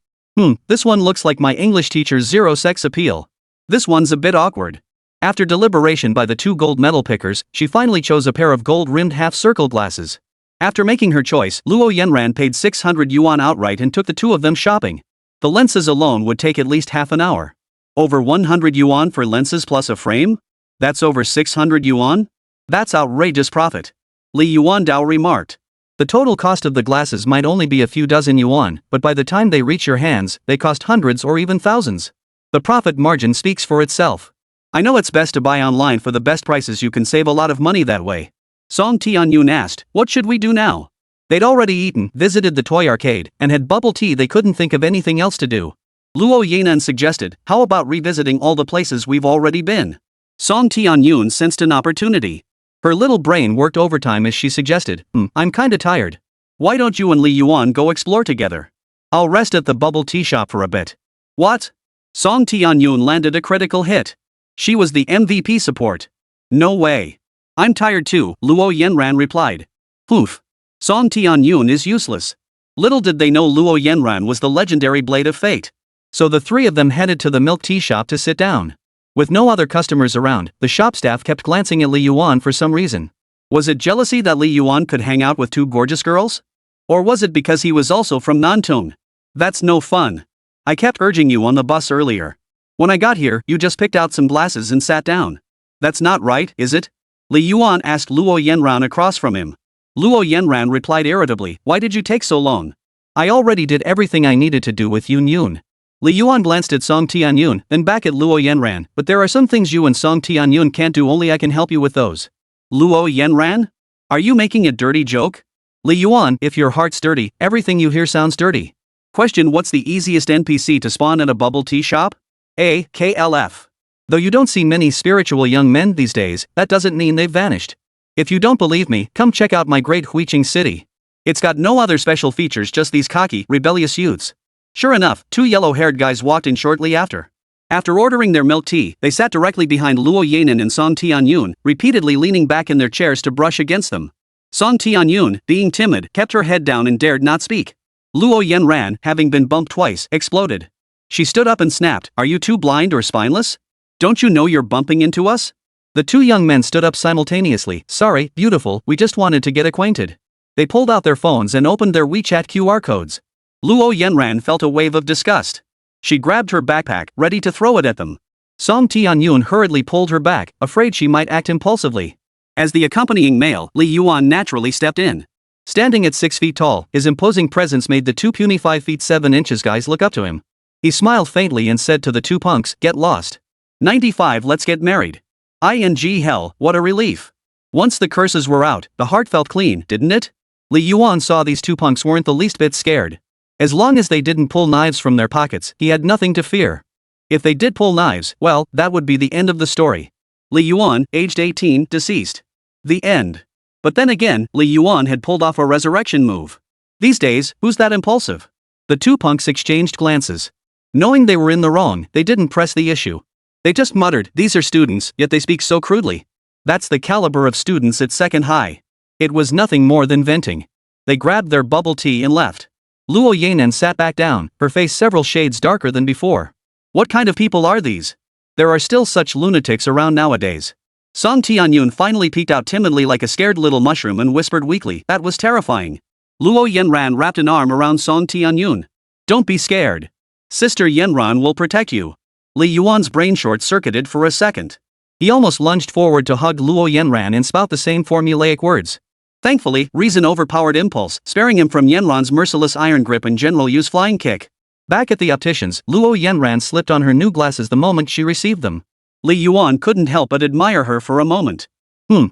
This one looks like my English teacher's zero sex appeal. This one's a bit awkward. After deliberation by the two gold medal pickers, she finally chose a pair of gold-rimmed half-circle glasses. After making her choice, Luo Yanran paid 600 yuan outright and took the two of them shopping. The lenses alone would take at least half an hour. Over 100 yuan for lenses plus a frame? That's over 600 yuan? That's outrageous profit. Li Yuan Dao remarked. The total cost of the glasses might only be a few dozen yuan, but by the time they reach your hands, they cost hundreds or even thousands. The profit margin speaks for itself. I know it's best to buy online for the best prices. You can save a lot of money that way. Song Tianyun asked, what should we do now? They'd already eaten, visited the toy arcade, and had bubble tea. They couldn't think of anything else to do. Luo Yanan suggested, how about revisiting all the places we've already been? Song Tianyun sensed an opportunity. Her little brain worked overtime as she suggested, I'm kinda tired. Why don't you and Li Yuan go explore together? I'll rest at the bubble tea shop for a bit. What? Song Tianyun landed a critical hit. She was the MVP support. No way. I'm tired too, Luo Yanran replied. Poof. Song Tianyun is useless. Little did they know Luo Yanran was the legendary blade of fate. So the three of them headed to the milk tea shop to sit down. With no other customers around, the shop staff kept glancing at Li Yuan for some reason. Was it jealousy that Li Yuan could hang out with two gorgeous girls? Or was it because he was also from Nantong? That's no fun. I kept urging you on the bus earlier. When I got here, you just picked out some glasses and sat down. That's not right, is it? Li Yuan asked Luo Yanran across from him. Luo Yanran replied irritably, why did you take so long? I already did everything I needed to do with Yun Yun. Li Yuan glanced at Song Tianyun, then back at Luo Yanran, but there are some things you and Song Tianyun can't do, only I can help you with those. Luo Yanran? Are you making a dirty joke? Li Yuan, if your heart's dirty, everything you hear sounds dirty. Question, what's the easiest NPC to spawn at a bubble tea shop? A. KLF. Though you don't see many spiritual young men these days, that doesn't mean they've vanished. If you don't believe me, come check out my great Huiqing city. It's got no other special features, just these cocky, rebellious youths. Sure enough, two yellow-haired guys walked in shortly after. After ordering their milk tea, they sat directly behind Luo Yanan and Song Tianyun, repeatedly leaning back in their chairs to brush against them. Song Tianyun, being timid, kept her head down and dared not speak. Luo Yanran, having been bumped twice, exploded. She stood up and snapped, are you two blind or spineless? Don't you know you're bumping into us? The two young men stood up simultaneously. Sorry, beautiful, we just wanted to get acquainted. They pulled out their phones and opened their WeChat QR codes. Luo Yanran felt a wave of disgust. She grabbed her backpack, ready to throw it at them. Song Tianyun hurriedly pulled her back, afraid she might act impulsively. As the accompanying male, Li Yuan naturally stepped in. Standing at 6 feet tall, his imposing presence made the two puny 5 feet 7 inches guys look up to him. He smiled faintly and said to the two punks, get lost. 95, let's get married. Hell, what a relief. Once the curses were out, the heart felt clean, didn't it? Li Yuan saw these two punks weren't the least bit scared. As long as they didn't pull knives from their pockets, he had nothing to fear. If they did pull knives, well, that would be the end of the story. Li Yuan, aged 18, deceased. The end. But then again, Li Yuan had pulled off a resurrection move. These days, who's that impulsive? The two punks exchanged glances. Knowing they were in the wrong, they didn't press the issue. They just muttered, these are students, yet they speak so crudely. That's the caliber of students at second high. It was nothing more than venting. They grabbed their bubble tea and left. Luo Yanan sat back down, her face several shades darker than before. What kind of people are these? There are still such lunatics around nowadays. Song Tianyun finally peeked out timidly like a scared little mushroom and whispered weakly, that was terrifying. Luo Yanran wrapped an arm around Song Tianyun. Don't be scared. Sister Yenran will protect you. Li Yuan's brain short-circuited for a second. He almost lunged forward to hug Luo Yenran and spout the same formulaic words. Thankfully, reason overpowered impulse, sparing him from Yenran's merciless iron grip and general use flying kick. Back at the optician's, Luo Yenran slipped on her new glasses the moment she received them. Li Yuan couldn't help but admire her for a moment.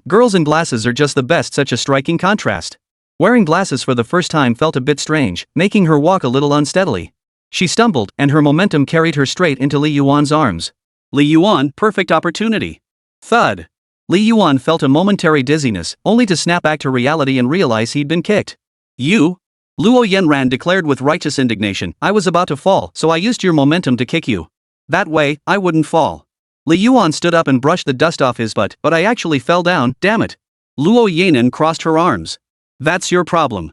Girls in glasses are just the best, such a striking contrast. Wearing glasses for the first time felt a bit strange, making her walk a little unsteadily. She stumbled, and her momentum carried her straight into Li Yuan's arms. Li Yuan, perfect opportunity. Thud. Li Yuan felt a momentary dizziness, only to snap back to reality and realize he'd been kicked. You? Luo Yenran declared with righteous indignation, I was about to fall, so I used your momentum to kick you. That way, I wouldn't fall. Li Yuan stood up and brushed the dust off his butt, but I actually fell down, damn it. Luo Yenan crossed her arms. That's your problem.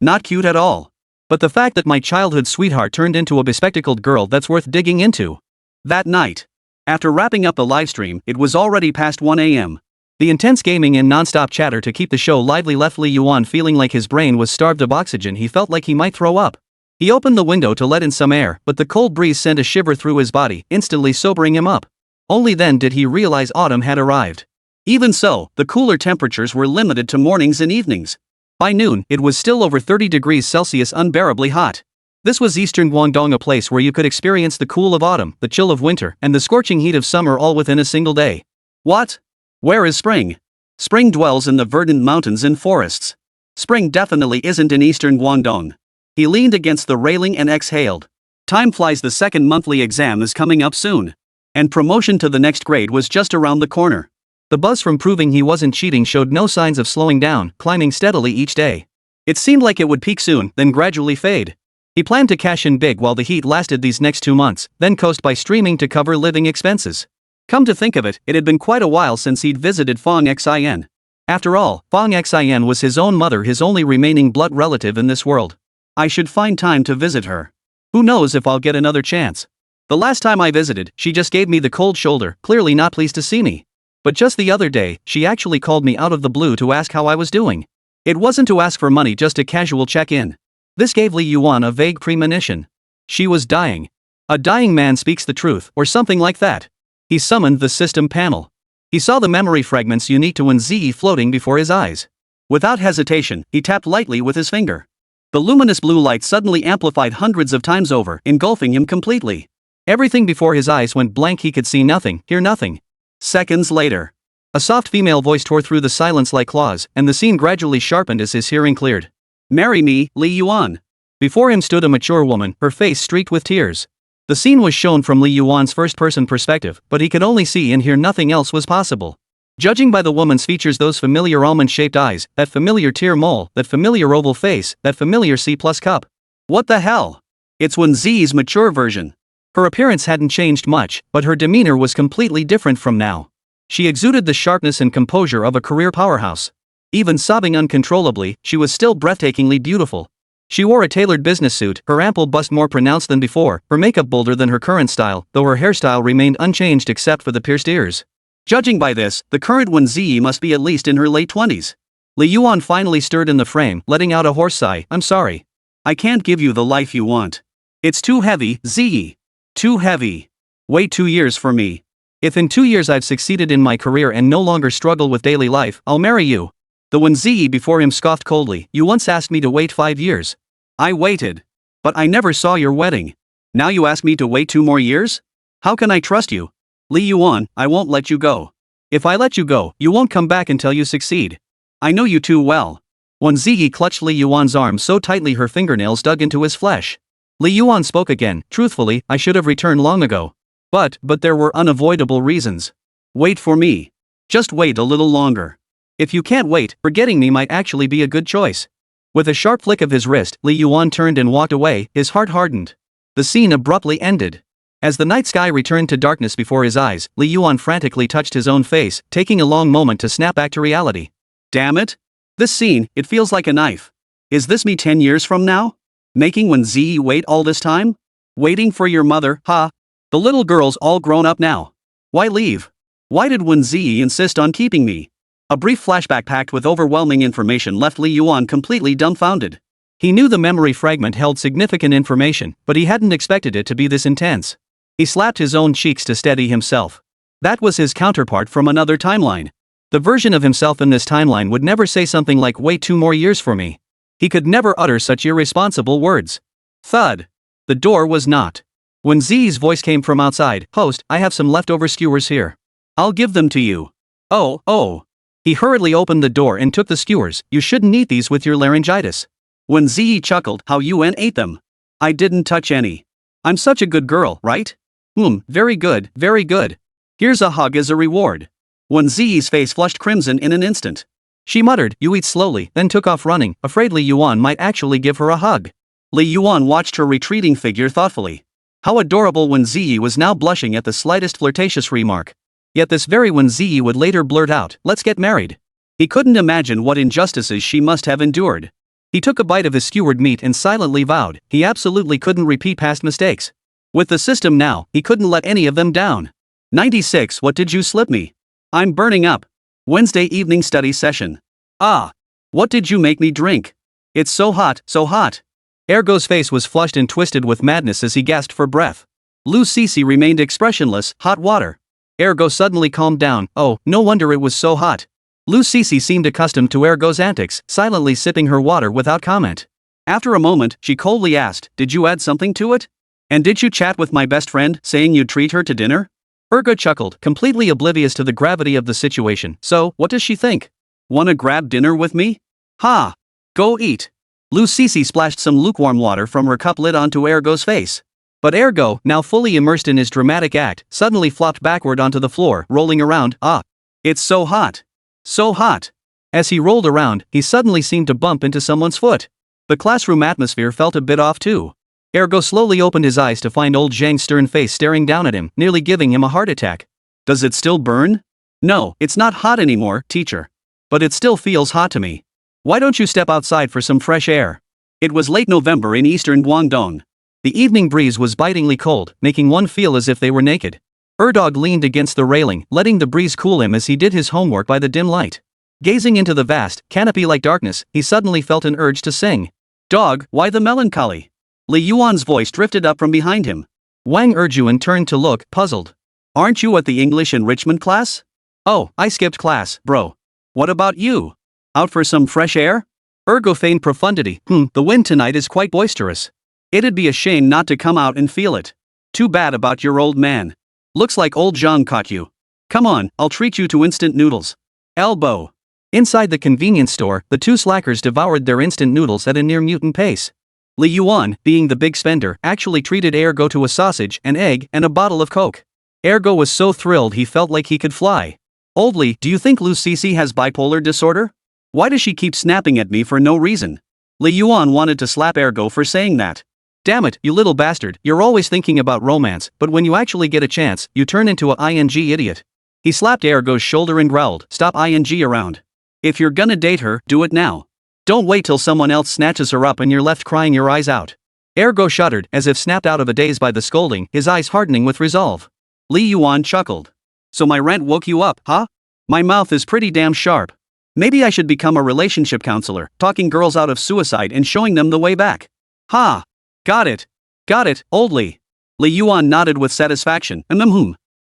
Not cute at all. But the fact that my childhood sweetheart turned into a bespectacled girl, that's worth digging into. That night, after wrapping up the livestream, it was already past 1 a.m. The intense gaming and non-stop chatter to keep the show lively left Li Yuan feeling like his brain was starved of oxygen. He felt like he might throw up. He opened the window to let in some air, but the cold breeze sent a shiver through his body, instantly sobering him up. Only then did he realize autumn had arrived. Even so, the cooler temperatures were limited to mornings and evenings. By noon, it was still over 30 degrees Celsius, unbearably hot. This was eastern Guangdong, a place where you could experience the cool of autumn, the chill of winter, and the scorching heat of summer all within a single day. What? Where is spring? Spring dwells in the verdant mountains and forests. Spring definitely isn't in eastern Guangdong. He leaned against the railing and exhaled. Time flies, the second monthly exam is coming up soon. And promotion to the next grade was just around the corner. The buzz from proving he wasn't cheating showed no signs of slowing down, climbing steadily each day. It seemed like it would peak soon, then gradually fade. He planned to cash in big while the heat lasted these next 2 months, then coast by streaming to cover living expenses. Come to think of it, it had been quite a while since he'd visited Fong Xin. After all, Fong Xin was his own mother, his only remaining blood relative in this world. I should find time to visit her. Who knows if I'll get another chance. The last time I visited, she just gave me the cold shoulder, clearly not pleased to see me. But just the other day, she actually called me out of the blue to ask how I was doing. It wasn't to ask for money, just a casual check-in. This gave Li Yuan a vague premonition. She was dying. A dying man speaks the truth, or something like that. He summoned the system panel. He saw the memory fragments unique to Wēn Zhiyi floating before his eyes. Without hesitation, he tapped lightly with his finger. The luminous blue light suddenly amplified hundreds of times over, engulfing him completely. Everything before his eyes went blank. He could see nothing, hear nothing. Seconds later, a soft female voice tore through the silence like claws, and the scene gradually sharpened as his hearing cleared. Marry me, Li Yuan. Before him stood a mature woman, her face streaked with tears. The scene was shown from Li Yuan's first-person perspective, but he could only see and hear. Nothing else was possible. Judging by the woman's features, those familiar almond-shaped eyes, that familiar tear mole, that familiar oval face, that familiar C+ cup. What the hell? It's Wēn Zhiyi's mature version. Her appearance hadn't changed much, but her demeanor was completely different from now. She exuded the sharpness and composure of a career powerhouse. Even sobbing uncontrollably, she was still breathtakingly beautiful. She wore a tailored business suit, her ample bust more pronounced than before, her makeup bolder than her current style, though her hairstyle remained unchanged except for the pierced ears. Judging by this, the current Wēn Zhiyi must be at least in her late 20s. Li Yuan finally stirred in the frame, letting out a hoarse sigh. I'm sorry. I can't give you the life you want. It's too heavy, Zhiyi. Too heavy. Wait 2 years for me. If in 2 years I've succeeded in my career and no longer struggle with daily life, I'll marry you. The Wēn Zhiyi before him scoffed coldly. You once asked me to wait 5 years. I waited. But I never saw your wedding. Now you ask me to wait 2 more years? How can I trust you? Li Yuan, I won't let you go. If I let you go, you won't come back until you succeed. I know you too well. Wēn Zhiyi clutched Li Yuan's arm so tightly her fingernails dug into his flesh. Li Yuan spoke again. Truthfully, I should have returned long ago. But there were unavoidable reasons. Wait for me. Just wait a little longer. If you can't wait, forgetting me might actually be a good choice. With a sharp flick of his wrist, Li Yuan turned and walked away, his heart hardened. The scene abruptly ended. As the night sky returned to darkness before his eyes, Li Yuan frantically touched his own face, taking a long moment to snap back to reality. Damn it! This scene, it feels like a knife. Is this me 10 years from now? Making Wēn Zhiyi wait all this time? Waiting for your mother, huh? The little girl's all grown up now. Why leave? Why did Wēn Zhiyi insist on keeping me? A brief flashback packed with overwhelming information left Li Yuan completely dumbfounded. He knew the memory fragment held significant information, but he hadn't expected it to be this intense. He slapped his own cheeks to steady himself. That was his counterpart from another timeline. The version of himself in this timeline would never say something like "wait 2 more years for me." He could never utter such irresponsible words. Thud. The door was knocked. Wēn Zhiyi's voice came from outside. "Host, I have some leftover skewers here. I'll give them to you." Oh. He hurriedly opened the door and took the skewers. "You shouldn't eat these with your laryngitis." Wēn Zhiyi chuckled. "How Yuan ate them? I didn't touch any. I'm such a good girl, right?" Very good, very good. Here's a hug as a reward." Wēn Zhiyi's face flushed crimson in an instant. She muttered, "You eat slowly," then took off running, afraid Li Yuan might actually give her a hug. Li Yuan watched her retreating figure thoughtfully. How adorable Wēn Zhiyi was now, blushing at the slightest flirtatious remark. Yet this very Wēn Zhiyi would later blurt out, "Let's get married." He couldn't imagine what injustices she must have endured. He took a bite of his skewered meat and silently vowed he absolutely couldn't repeat past mistakes. With the system now, he couldn't let any of them down. 96 What did you slip me? I'm burning up. Wednesday evening study session. Ah. What did you make me drink? It's so hot, so hot. Ergo's face was flushed and twisted with madness as he gasped for breath. Lu Cece remained expressionless. Hot water. Ergo suddenly calmed down. Oh, no wonder it was so hot. Lu Cece seemed accustomed to Ergo's antics, silently sipping her water without comment. After a moment, she coldly asked, "Did you add something to it? And did you chat with my best friend, saying you'd treat her to dinner?" Ergo chuckled, completely oblivious to the gravity of the situation. "So, what does she think? Wanna grab dinner with me? Ha! Go eat." Lu Cece splashed some lukewarm water from her cup lid onto Ergo's face. But Ergo, now fully immersed in his dramatic act, suddenly flopped backward onto the floor, rolling around. Ah! It's so hot. So hot. As he rolled around, he suddenly seemed to bump into someone's foot. The classroom atmosphere felt a bit off too. Ergo slowly opened his eyes to find old Zhang's stern face staring down at him, nearly giving him a heart attack. "Does it still burn?" "No, it's not hot anymore, teacher. But it still feels hot to me. Why don't you step outside for some fresh air?" It was late November in eastern Guangdong. The evening breeze was bitingly cold, making one feel as if they were naked. Erdog leaned against the railing, letting the breeze cool him as he did his homework by the dim light. Gazing into the vast, canopy-like darkness, he suddenly felt an urge to sing. "Dog, why the melancholy?" Li Yuan's voice drifted up from behind him. Wang Erjuan turned to look, puzzled. "Aren't you at the English enrichment class?" "Oh, I skipped class, bro. What about you? Out for some fresh air?" Ergo feigned profundity. The wind tonight is quite boisterous. It'd be a shame not to come out and feel it. Too bad about your old man. Looks like old Zhang caught you. Come on, I'll treat you to instant noodles." Elbow. Inside the convenience store, the two slackers devoured their instant noodles at a near-mutant pace. Li Yuan, being the big spender, actually treated Ergo to a sausage, an egg, and a bottle of Coke. Ergo was so thrilled he felt like he could fly. "Old Li, do you think Lu Cece has bipolar disorder? Why does she keep snapping at me for no reason?" Li Yuan wanted to slap Ergo for saying that. "Damn it, you little bastard, you're always thinking about romance, but when you actually get a chance, you turn into a ing idiot." He slapped Ergo's shoulder and growled, "Stop ing around. If you're gonna date her, do it now. Don't wait till someone else snatches her up and you're left crying your eyes out." Ergo shuddered, as if snapped out of a daze by the scolding, his eyes hardening with resolve. Li Yuan chuckled. "So my rant woke you up, huh? My mouth is pretty damn sharp. Maybe I should become a relationship counselor, talking girls out of suicide and showing them the way back. Ha! Got it. Got it, old Li." Li Yuan nodded with satisfaction.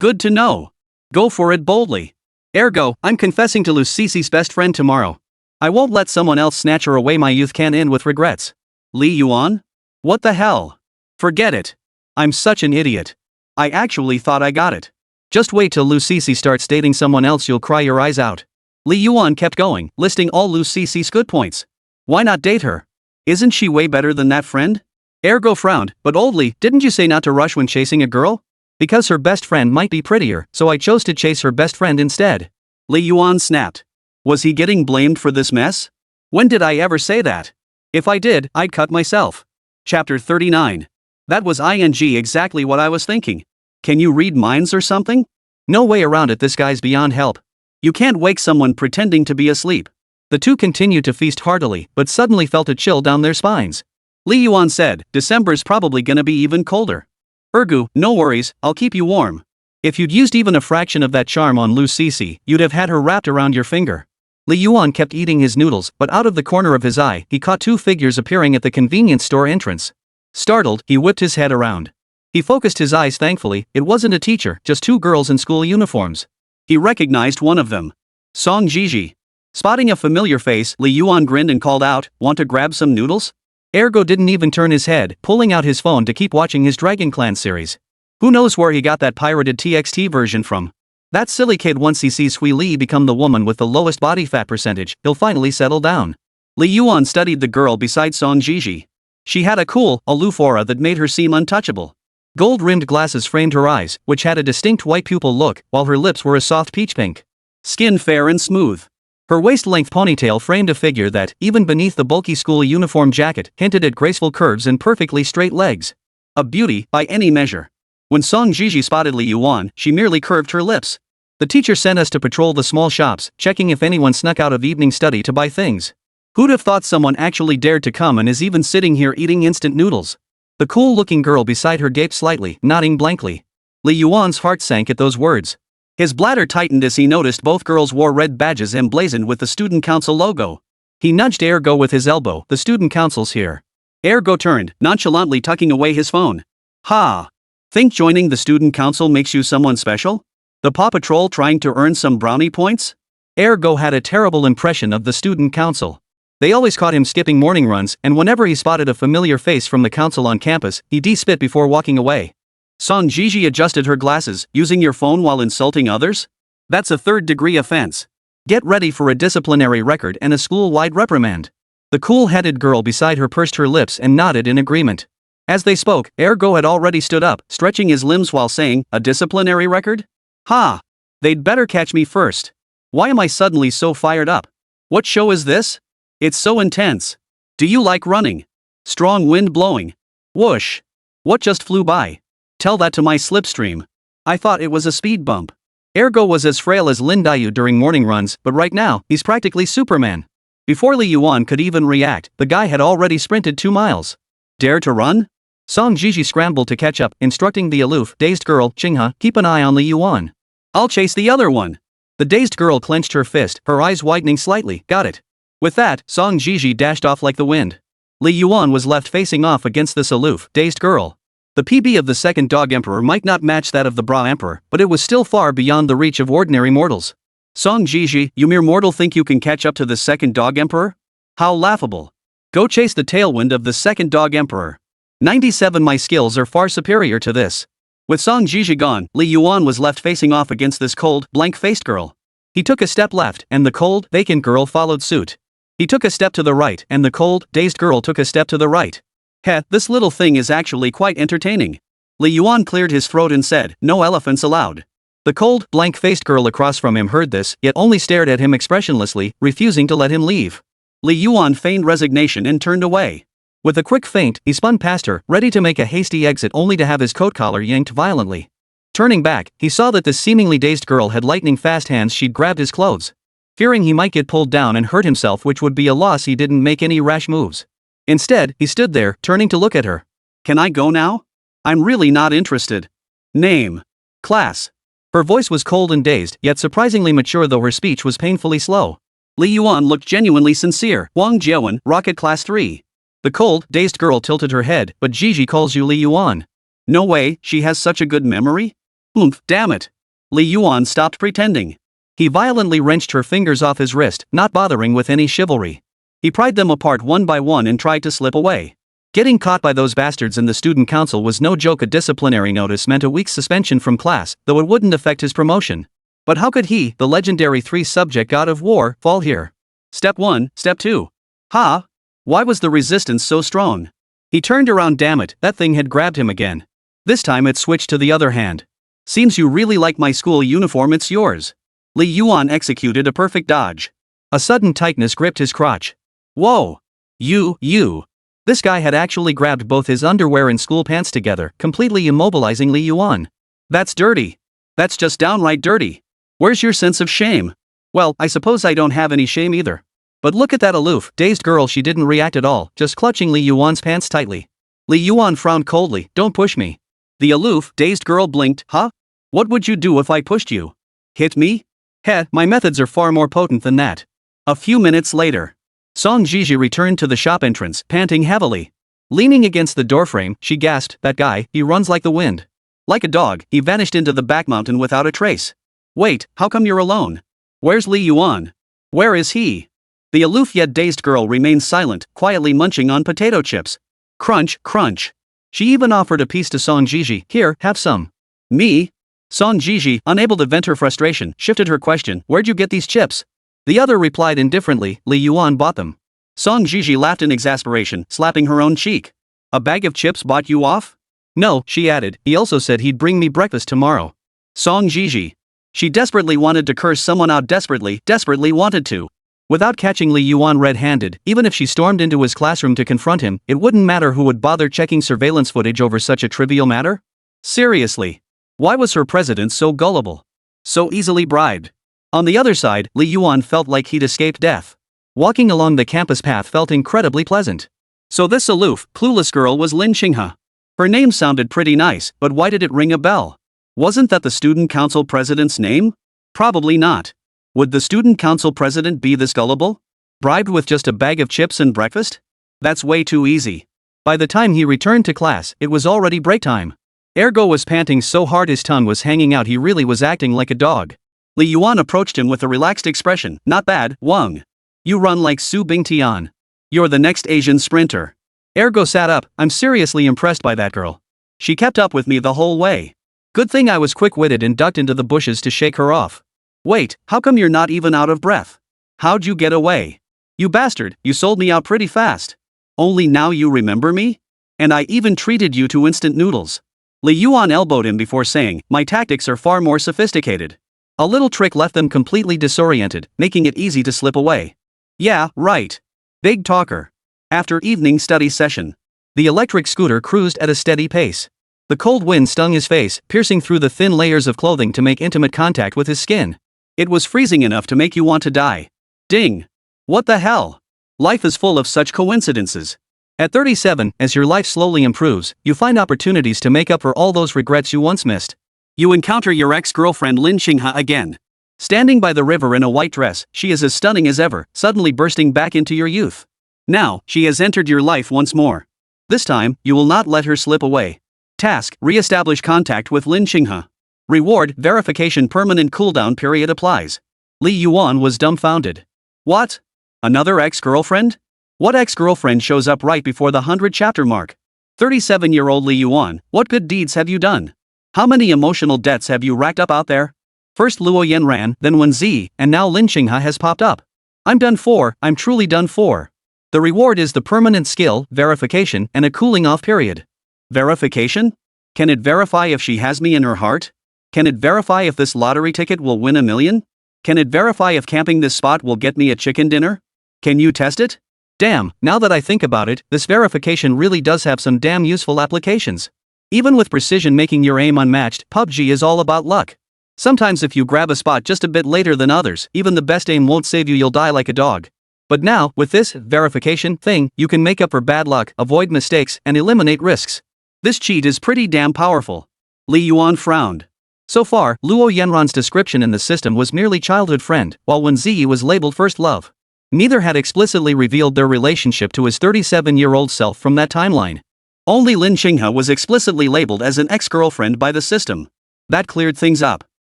Good to know. Go for it boldly. Ergo, I'm confessing to Lu Cece's best friend tomorrow. I won't let someone else snatch her away. My youth can't end with regrets. Li Yuan? What the hell? Forget it. I'm such an idiot. I actually thought I got it. Just wait till Lu Cece starts dating someone else, you'll cry your eyes out. Li Yuan kept going, listing all Lu Cece's good points. Why not date her? Isn't she way better than that friend? Ergo frowned, but old Li, didn't you say not to rush when chasing a girl? Because her best friend might be prettier, so I chose to chase her best friend instead. Li Yuan snapped. Was he getting blamed for this mess? When did I ever say that? If I did, I'd cut myself. Chapter 39. That was exactly what I was thinking. Can you read minds or something? No way around it, this guy's beyond help. You can't wake someone pretending to be asleep. The two continued to feast heartily, but suddenly felt a chill down their spines. Li Yuan said, December's probably gonna be even colder. Ergu, no worries, I'll keep you warm. If you'd used even a fraction of that charm on Lu Cece, you'd have had her wrapped around your finger. Li Yuan kept eating his noodles, but out of the corner of his eye, he caught two figures appearing at the convenience store entrance. Startled, he whipped his head around. He focused his eyes thankfully, it wasn't a teacher, just two girls in school uniforms. He recognized one of them. Song Zhiyi. Spotting a familiar face, Li Yuan grinned and called out, "Want to grab some noodles?" Ergo didn't even turn his head, pulling out his phone to keep watching his Dragon Clan series. Who knows where he got that pirated TXT version from? That silly kid, once he sees Hui Li become the woman with the lowest body fat percentage, he'll finally settle down. Li Yuan studied the girl beside Song Zhiyi. She had a cool, aloof aura that made her seem untouchable. Gold-rimmed glasses framed her eyes, which had a distinct white pupil look, while her lips were a soft peach pink. Skin fair and smooth. Her waist-length ponytail framed a figure that, even beneath the bulky school uniform jacket, hinted at graceful curves and perfectly straight legs. A beauty, by any measure. When Song Zhiyi spotted Li Yuan, she merely curved her lips. The teacher sent us to patrol the small shops, checking if anyone snuck out of evening study to buy things. Who'd have thought someone actually dared to come and is even sitting here eating instant noodles? The cool-looking girl beside her gaped slightly, nodding blankly. Li Yuan's heart sank at those words. His bladder tightened as he noticed both girls wore red badges emblazoned with the student council logo. He nudged Ergo with his elbow, "The student council's here." Ergo turned, nonchalantly tucking away his phone. "Ha! Think joining the student council makes you someone special? The Paw Patrol trying to earn some brownie points?" Ergo had a terrible impression of the student council. They always caught him skipping morning runs, and whenever he spotted a familiar face from the council on campus, he de-spit before walking away. Song Zhiyi adjusted her glasses. "Using your phone while insulting others? That's a third-degree offense. Get ready for a disciplinary record and a school-wide reprimand." The cool-headed girl beside her pursed her lips and nodded in agreement. As they spoke, Ergo had already stood up, stretching his limbs while saying, "A disciplinary record? Ha! They'd better catch me first. Why am I suddenly so fired up? What show is this? It's so intense. Do you like running? Strong wind blowing. Whoosh. What just flew by? Tell that to my slipstream. I thought it was a speed bump." Ergo was as frail as Lin Dayu during morning runs, but right now, he's practically Superman. Before Li Yuan could even react, the guy had already sprinted 2 miles. "Dare to run?" Song Zhiyi scrambled to catch up, instructing the aloof, dazed girl, "Qinghe, keep an eye on Li Yuan. I'll chase the other one." The dazed girl clenched her fist, her eyes widening slightly. "Got it." With that, Song Zhiyi dashed off like the wind. Li Yuan was left facing off against this aloof, dazed girl. The PB of the second Dog Emperor might not match that of the Bra Emperor, but it was still far beyond the reach of ordinary mortals. "Song Zhiyi, you mere mortal think you can catch up to the second Dog Emperor? How laughable. Go chase the tailwind of the second Dog Emperor. 97 My skills are far superior to this." With Song Zhiyi gone, Li Yuan was left facing off against this cold, blank-faced girl. He took a step left, and the cold, vacant girl followed suit. He took a step to the right, and the cold, dazed girl took a step to the right. "Heh, this little thing is actually quite entertaining." Li Yuan cleared his throat and said, "No elephants allowed." The cold, blank-faced girl across from him heard this, yet only stared at him expressionlessly, refusing to let him leave. Li Yuan feigned resignation and turned away. With a quick feint, he spun past her, ready to make a hasty exit only to have his coat collar yanked violently. Turning back, he saw that this seemingly dazed girl had lightning-fast hands. She'd grabbed his clothes. Fearing he might get pulled down and hurt himself, which would be a loss, he didn't make any rash moves. Instead, he stood there, turning to look at her. "Can I go now? I'm really not interested. Name. Class." Her voice was cold and dazed, yet surprisingly mature, though her speech was painfully slow. Li Yuan looked genuinely sincere. "Wang Jiawen, Rocket Class 3. The cold, dazed girl tilted her head. "But Gigi calls you Li Yuan." "No way, she has such a good memory?" "Oomph, damn it." Li Yuan stopped pretending. He violently wrenched her fingers off his wrist, not bothering with any chivalry. He pried them apart one by one and tried to slip away. Getting caught by those bastards in the student council was no joke. A disciplinary notice meant a week's suspension from class, though it wouldn't affect his promotion. But how could he, the legendary 3-subject god of war, fall here? Step 1, Step 2. Ha! Why was the resistance so strong? He turned around. Damn it, that thing had grabbed him again. This time it switched to the other hand. "Seems you really like my school uniform, it's yours." Li Yuan executed a perfect dodge. A sudden tightness gripped his crotch. "Whoa! You. This guy had actually grabbed both his underwear and school pants together, completely immobilizing Li Yuan. "That's dirty. That's just downright dirty. Where's your sense of shame?" "Well, I suppose I don't have any shame either. But look at that aloof, dazed girl." She didn't react at all, just clutching Li Yuan's pants tightly. Li Yuan frowned coldly. "Don't push me." The aloof, dazed girl blinked. "Huh? What would you do if I pushed you? Hit me? Heh, my methods are far more potent than that." A few minutes later, Song Zhiyi returned to the shop entrance, panting heavily. Leaning against the doorframe, she gasped, "That guy, he runs like the wind." Like a dog, he vanished into the back mountain without a trace. "Wait, how come you're alone? Where's Li Yuan? Where is he?" The aloof yet dazed girl remained silent, quietly munching on potato chips. Crunch, crunch. She even offered a piece to Song Zhiyi. "Here, have some." "Me?" Song Zhiyi, unable to vent her frustration, shifted her question, "Where'd you get these chips?" The other replied indifferently, "Li Yuan bought them." Song Zhiyi laughed in exasperation, slapping her own cheek. "A bag of chips bought you off?" "No," she added, "he also said he'd bring me breakfast tomorrow." Song Zhiyi. She desperately wanted to curse someone out, desperately wanted to. Without catching Li Yuan red-handed, even if she stormed into his classroom to confront him, it wouldn't matter who would bother checking surveillance footage over such a trivial matter? Seriously. Why was her president so gullible? So easily bribed? On the other side, Li Yuan felt like he'd escaped death. Walking along the campus path felt incredibly pleasant. So this aloof, clueless girl was Lin Xinghe. Her name sounded pretty nice, but why did it ring a bell? Wasn't that the student council president's name? Probably not. Would the student council president be this gullible? Bribed with just a bag of chips and breakfast? That's way too easy. By the time he returned to class, it was already break time. Ergo was panting so hard his tongue was hanging out, he really was acting like a dog. Li Yuan approached him with a relaxed expression. "Not bad, Wang. You run like Su Bingtian. You're the next Asian sprinter." Ergo sat up. "I'm seriously impressed by that girl. She kept up with me the whole way. Good thing I was quick-witted and ducked into the bushes to shake her off." "Wait, how come you're not even out of breath? How'd you get away? You bastard, you sold me out pretty fast. Only now you remember me? And I even treated you to instant noodles." Li Yuan elbowed him before saying, "My tactics are far more sophisticated." A little trick left them completely disoriented, making it easy to slip away. "Yeah, right. Big talker." After evening study session, the electric scooter cruised at a steady pace. The cold wind stung his face, piercing through the thin layers of clothing to make intimate contact with his skin. It was freezing enough to make you want to die. Ding! What the hell? Life is full of such coincidences. At 37, as your life slowly improves, you find opportunities to make up for all those regrets you once missed. You encounter your ex-girlfriend Lin Xinghe again. Standing by the river in a white dress, she is as stunning as ever, suddenly bursting back into your youth. Now, she has entered your life once more. This time, you will not let her slip away. Task: re-establish contact with Lin Xinghe. Reward: verification, permanent cooldown period applies. Li Yuan was dumbfounded. What? Another ex-girlfriend? What ex-girlfriend shows up right before the 100-chapter mark? 37-year-old Li Yuan, what good deeds have you done? How many emotional debts have you racked up out there? First Luo Yanran, then Wēn Zhiyi, and now Lin Xinghe has popped up. I'm done for, I'm truly done for. The reward is the permanent skill, verification, and a cooling off period. Verification? Can it verify if she has me in her heart? Can it verify if this lottery ticket will win $1 million? Can it verify if camping this spot will get me a chicken dinner? Can you test it? Damn, now that I think about it, this verification really does have some damn useful applications. Even with precision making your aim unmatched, PUBG is all about luck. Sometimes if you grab a spot just a bit later than others, even the best aim won't save you, you'll die like a dog. But now, with this verification thing, you can make up for bad luck, avoid mistakes, and eliminate risks. This cheat is pretty damn powerful. Li Yuan frowned. So far, Luo Yanran's description in the system was merely childhood friend, while Wēn Zhiyi was labeled first love. Neither had explicitly revealed their relationship to his 37-year-old self from that timeline. Only Lin Xinghe was explicitly labeled as an ex-girlfriend by the system. That cleared things up.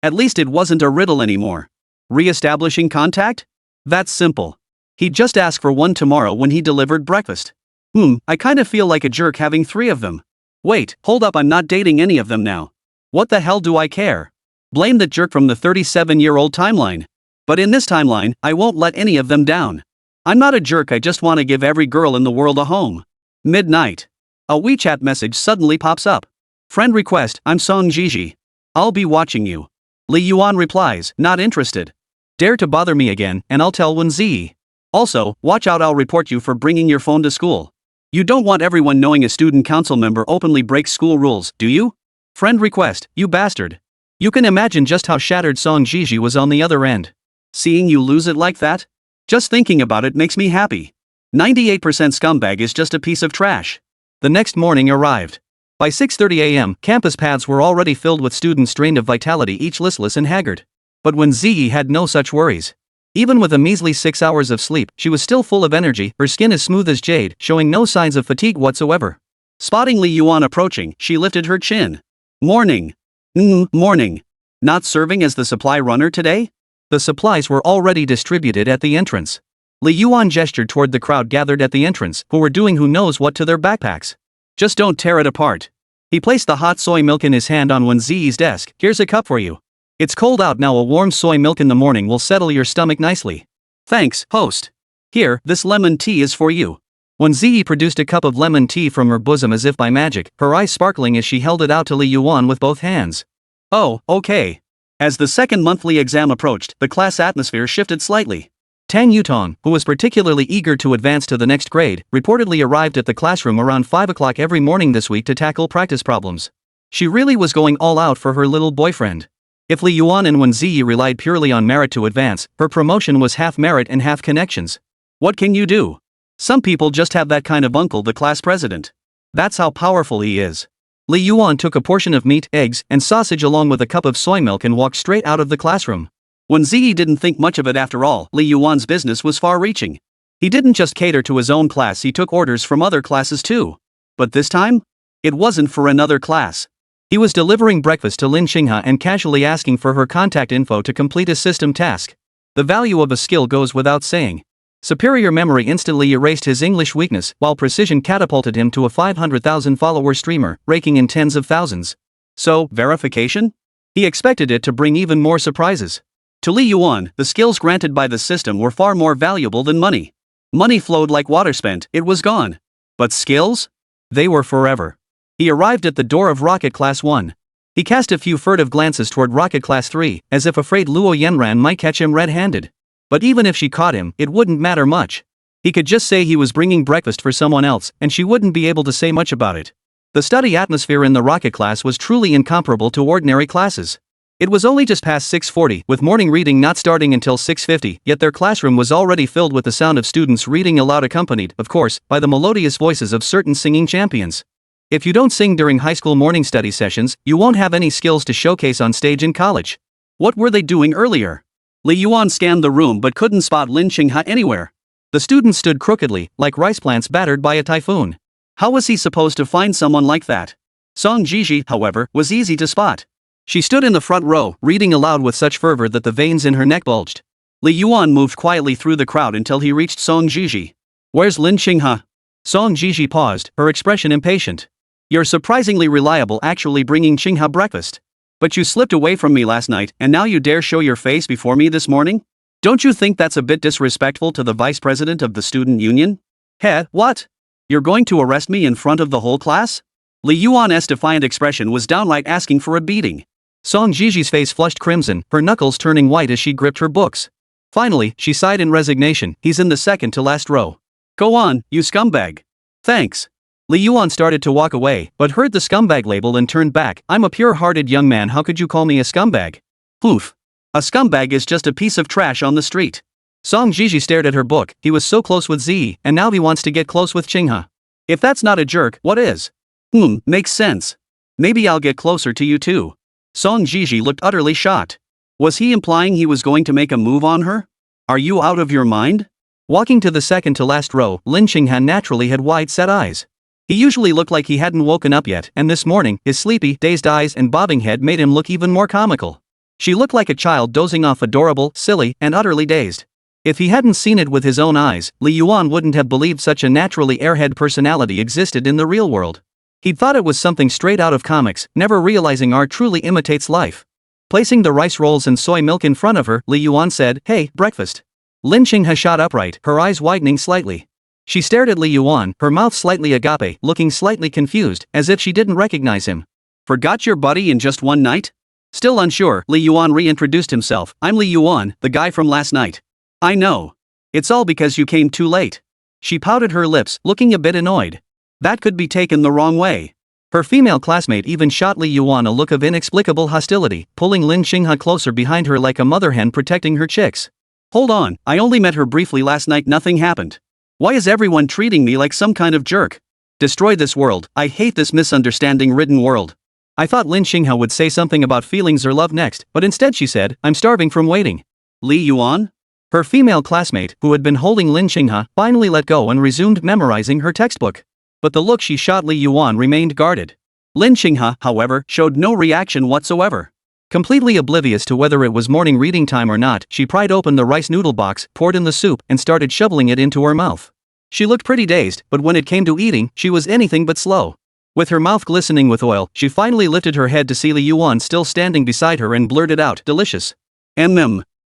At least it wasn't a riddle anymore. Re-establishing contact? That's simple. He'd just ask for one tomorrow when he delivered breakfast. I kinda feel like a jerk having 3 of them. Wait, hold up, I'm not dating any of them now. What the hell do I care? Blame that jerk from the 37-year-old timeline. But in this timeline, I won't let any of them down. I'm not a jerk, I just want to give every girl in the world a home. Midnight. A WeChat message suddenly pops up. Friend request, I'm Song Zhiyi. I'll be watching you. Li Yuan replies, not interested. Dare to bother me again, and I'll tell Wēn Zhiyi. Also, watch out, I'll report you for bringing your phone to school. You don't want everyone knowing a student council member openly breaks school rules, do you? Friend request, you bastard. You can imagine just how shattered Song Zhiyi was on the other end. Seeing you lose it like that? Just thinking about it makes me happy. 98% scumbag is just a piece of trash. The next morning arrived. By 6:30 a.m., campus paths were already filled with students drained of vitality, each listless and haggard. But Wēn Zhiyi had no such worries. Even with a measly 6 hours of sleep, she was still full of energy, her skin as smooth as jade, showing no signs of fatigue whatsoever. Spotting Li Yuan approaching, she lifted her chin. Morning. Morning. Not serving as the supply runner today? The supplies were already distributed at the entrance. Li Yuan gestured toward the crowd gathered at the entrance, who were doing who knows what to their backpacks. Just don't tear it apart. He placed the hot soy milk in his hand on Wēn Zhiyi's desk. Here's a cup for you. It's cold out now, a warm soy milk in the morning will settle your stomach nicely. Thanks, host. Here, this lemon tea is for you. Wēn Zhiyi produced a cup of lemon tea from her bosom as if by magic, her eyes sparkling as she held it out to Li Yuan with both hands. Oh, okay. As the second monthly exam approached, the class atmosphere shifted slightly. Tang Yutong, who was particularly eager to advance to the next grade, reportedly arrived at the classroom around 5 o'clock every morning this week to tackle practice problems. She really was going all out for her little boyfriend. If Li Yuan and Wēn Zhiyi relied purely on merit to advance, her promotion was half merit and half connections. What can you do? Some people just have that kind of uncle, the class president. That's how powerful he is. Li Yuan took a portion of meat, eggs, and sausage along with a cup of soy milk and walked straight out of the classroom. Wēn Zhiyi didn't think much of it after all. Li Yuan's business was far-reaching. He didn't just cater to his own class, he took orders from other classes too. But this time? It wasn't for another class. He was delivering breakfast to Lin Xinghe and casually asking for her contact info to complete a system task. The value of a skill goes without saying. Superior memory instantly erased his English weakness, while precision catapulted him to a 500,000 follower streamer, raking in tens of thousands. So, verification? He expected it to bring even more surprises. To Li Yuan, the skills granted by the system were far more valuable than money. Money flowed like water spent, it was gone. But skills? They were forever. He arrived at the door of Rocket Class 1. He cast a few furtive glances toward Rocket Class 3, as if afraid Luo Yanran might catch him red-handed. But even if she caught him, it wouldn't matter much. He could just say he was bringing breakfast for someone else, and she wouldn't be able to say much about it. The study atmosphere in the Rocket Class was truly incomparable to ordinary classes. It was only just past 6:40, with morning reading not starting until 6:50, yet their classroom was already filled with the sound of students reading aloud, accompanied, of course, by the melodious voices of certain singing champions. If you don't sing during high school morning study sessions, you won't have any skills to showcase on stage in college. What were they doing earlier? Li Yuan scanned the room but couldn't spot Lin Xinghe anywhere. The students stood crookedly, like rice plants battered by a typhoon. How was he supposed to find someone like that? Song Zhiyi, however, was easy to spot. She stood in the front row, reading aloud with such fervor that the veins in her neck bulged. Li Yuan moved quietly through the crowd until he reached Song Zhiyi. Where's Lin Xinghe? Song Zhiyi paused, her expression impatient. You're surprisingly reliable, actually bringing Xinghe breakfast. But you slipped away from me last night, and now you dare show your face before me this morning? Don't you think that's a bit disrespectful to the vice president of the student union? Heh, what? You're going to arrest me in front of the whole class? Li Yuan's defiant expression was downright asking for a beating. Song Zhiyi's face flushed crimson, her knuckles turning white as she gripped her books. Finally, she sighed in resignation. He's in the second to last row. Go on, you scumbag. Thanks. Li Yuan started to walk away, but heard the scumbag label and turned back. I'm a pure-hearted young man, how could you call me a scumbag? Oof. A scumbag is just a piece of trash on the street. Song Zhiyi stared at her book. He was so close with Zhiyi, and now he wants to get close with Xinghe. If that's not a jerk, what is? Makes sense. Maybe I'll get closer to you too. Song Zhiyi looked utterly shocked. Was he implying he was going to make a move on her? Are you out of your mind? Walking to the second to last row, Lin Xinghe naturally had wide-set eyes. He usually looked like he hadn't woken up yet, and this morning, his sleepy, dazed eyes and bobbing head made him look even more comical. She looked like a child dozing off, adorable, silly, and utterly dazed. If he hadn't seen it with his own eyes, Li Yuan wouldn't have believed such a naturally airhead personality existed in the real world. He'd thought it was something straight out of comics, never realizing art truly imitates life. Placing the rice rolls and soy milk in front of her, Li Yuan said, Hey, breakfast. Lin Xinghe shot upright, her eyes widening slightly. She stared at Li Yuan, her mouth slightly agape, looking slightly confused, as if she didn't recognize him. Forgot your buddy in just one night? Still unsure, Li Yuan reintroduced himself. I'm Li Yuan, the guy from last night. I know. It's all because you came too late. She pouted her lips, looking a bit annoyed. That could be taken the wrong way. Her female classmate even shot Li Yuan a look of inexplicable hostility, pulling Lin Xinghe closer behind her like a mother hen protecting her chicks. Hold on, I only met her briefly last night, nothing happened. Why is everyone treating me like some kind of jerk? Destroy this world, I hate this misunderstanding-ridden world. I thought Lin Xinghe would say something about feelings or love next, but instead she said, I'm starving from waiting. Li Yuan? Her female classmate, who had been holding Lin Qinghe, finally let go and resumed memorizing her textbook. But the look she shot Li Yuan remained guarded. Lin Qinghe, however, showed no reaction whatsoever. Completely oblivious to whether it was morning reading time or not, she pried open the rice noodle box, poured in the soup, and started shoveling it into her mouth. She looked pretty dazed, but when it came to eating, she was anything but slow. With her mouth glistening with oil, she finally lifted her head to see Li Yuan still standing beside her and blurted out, "Delicious."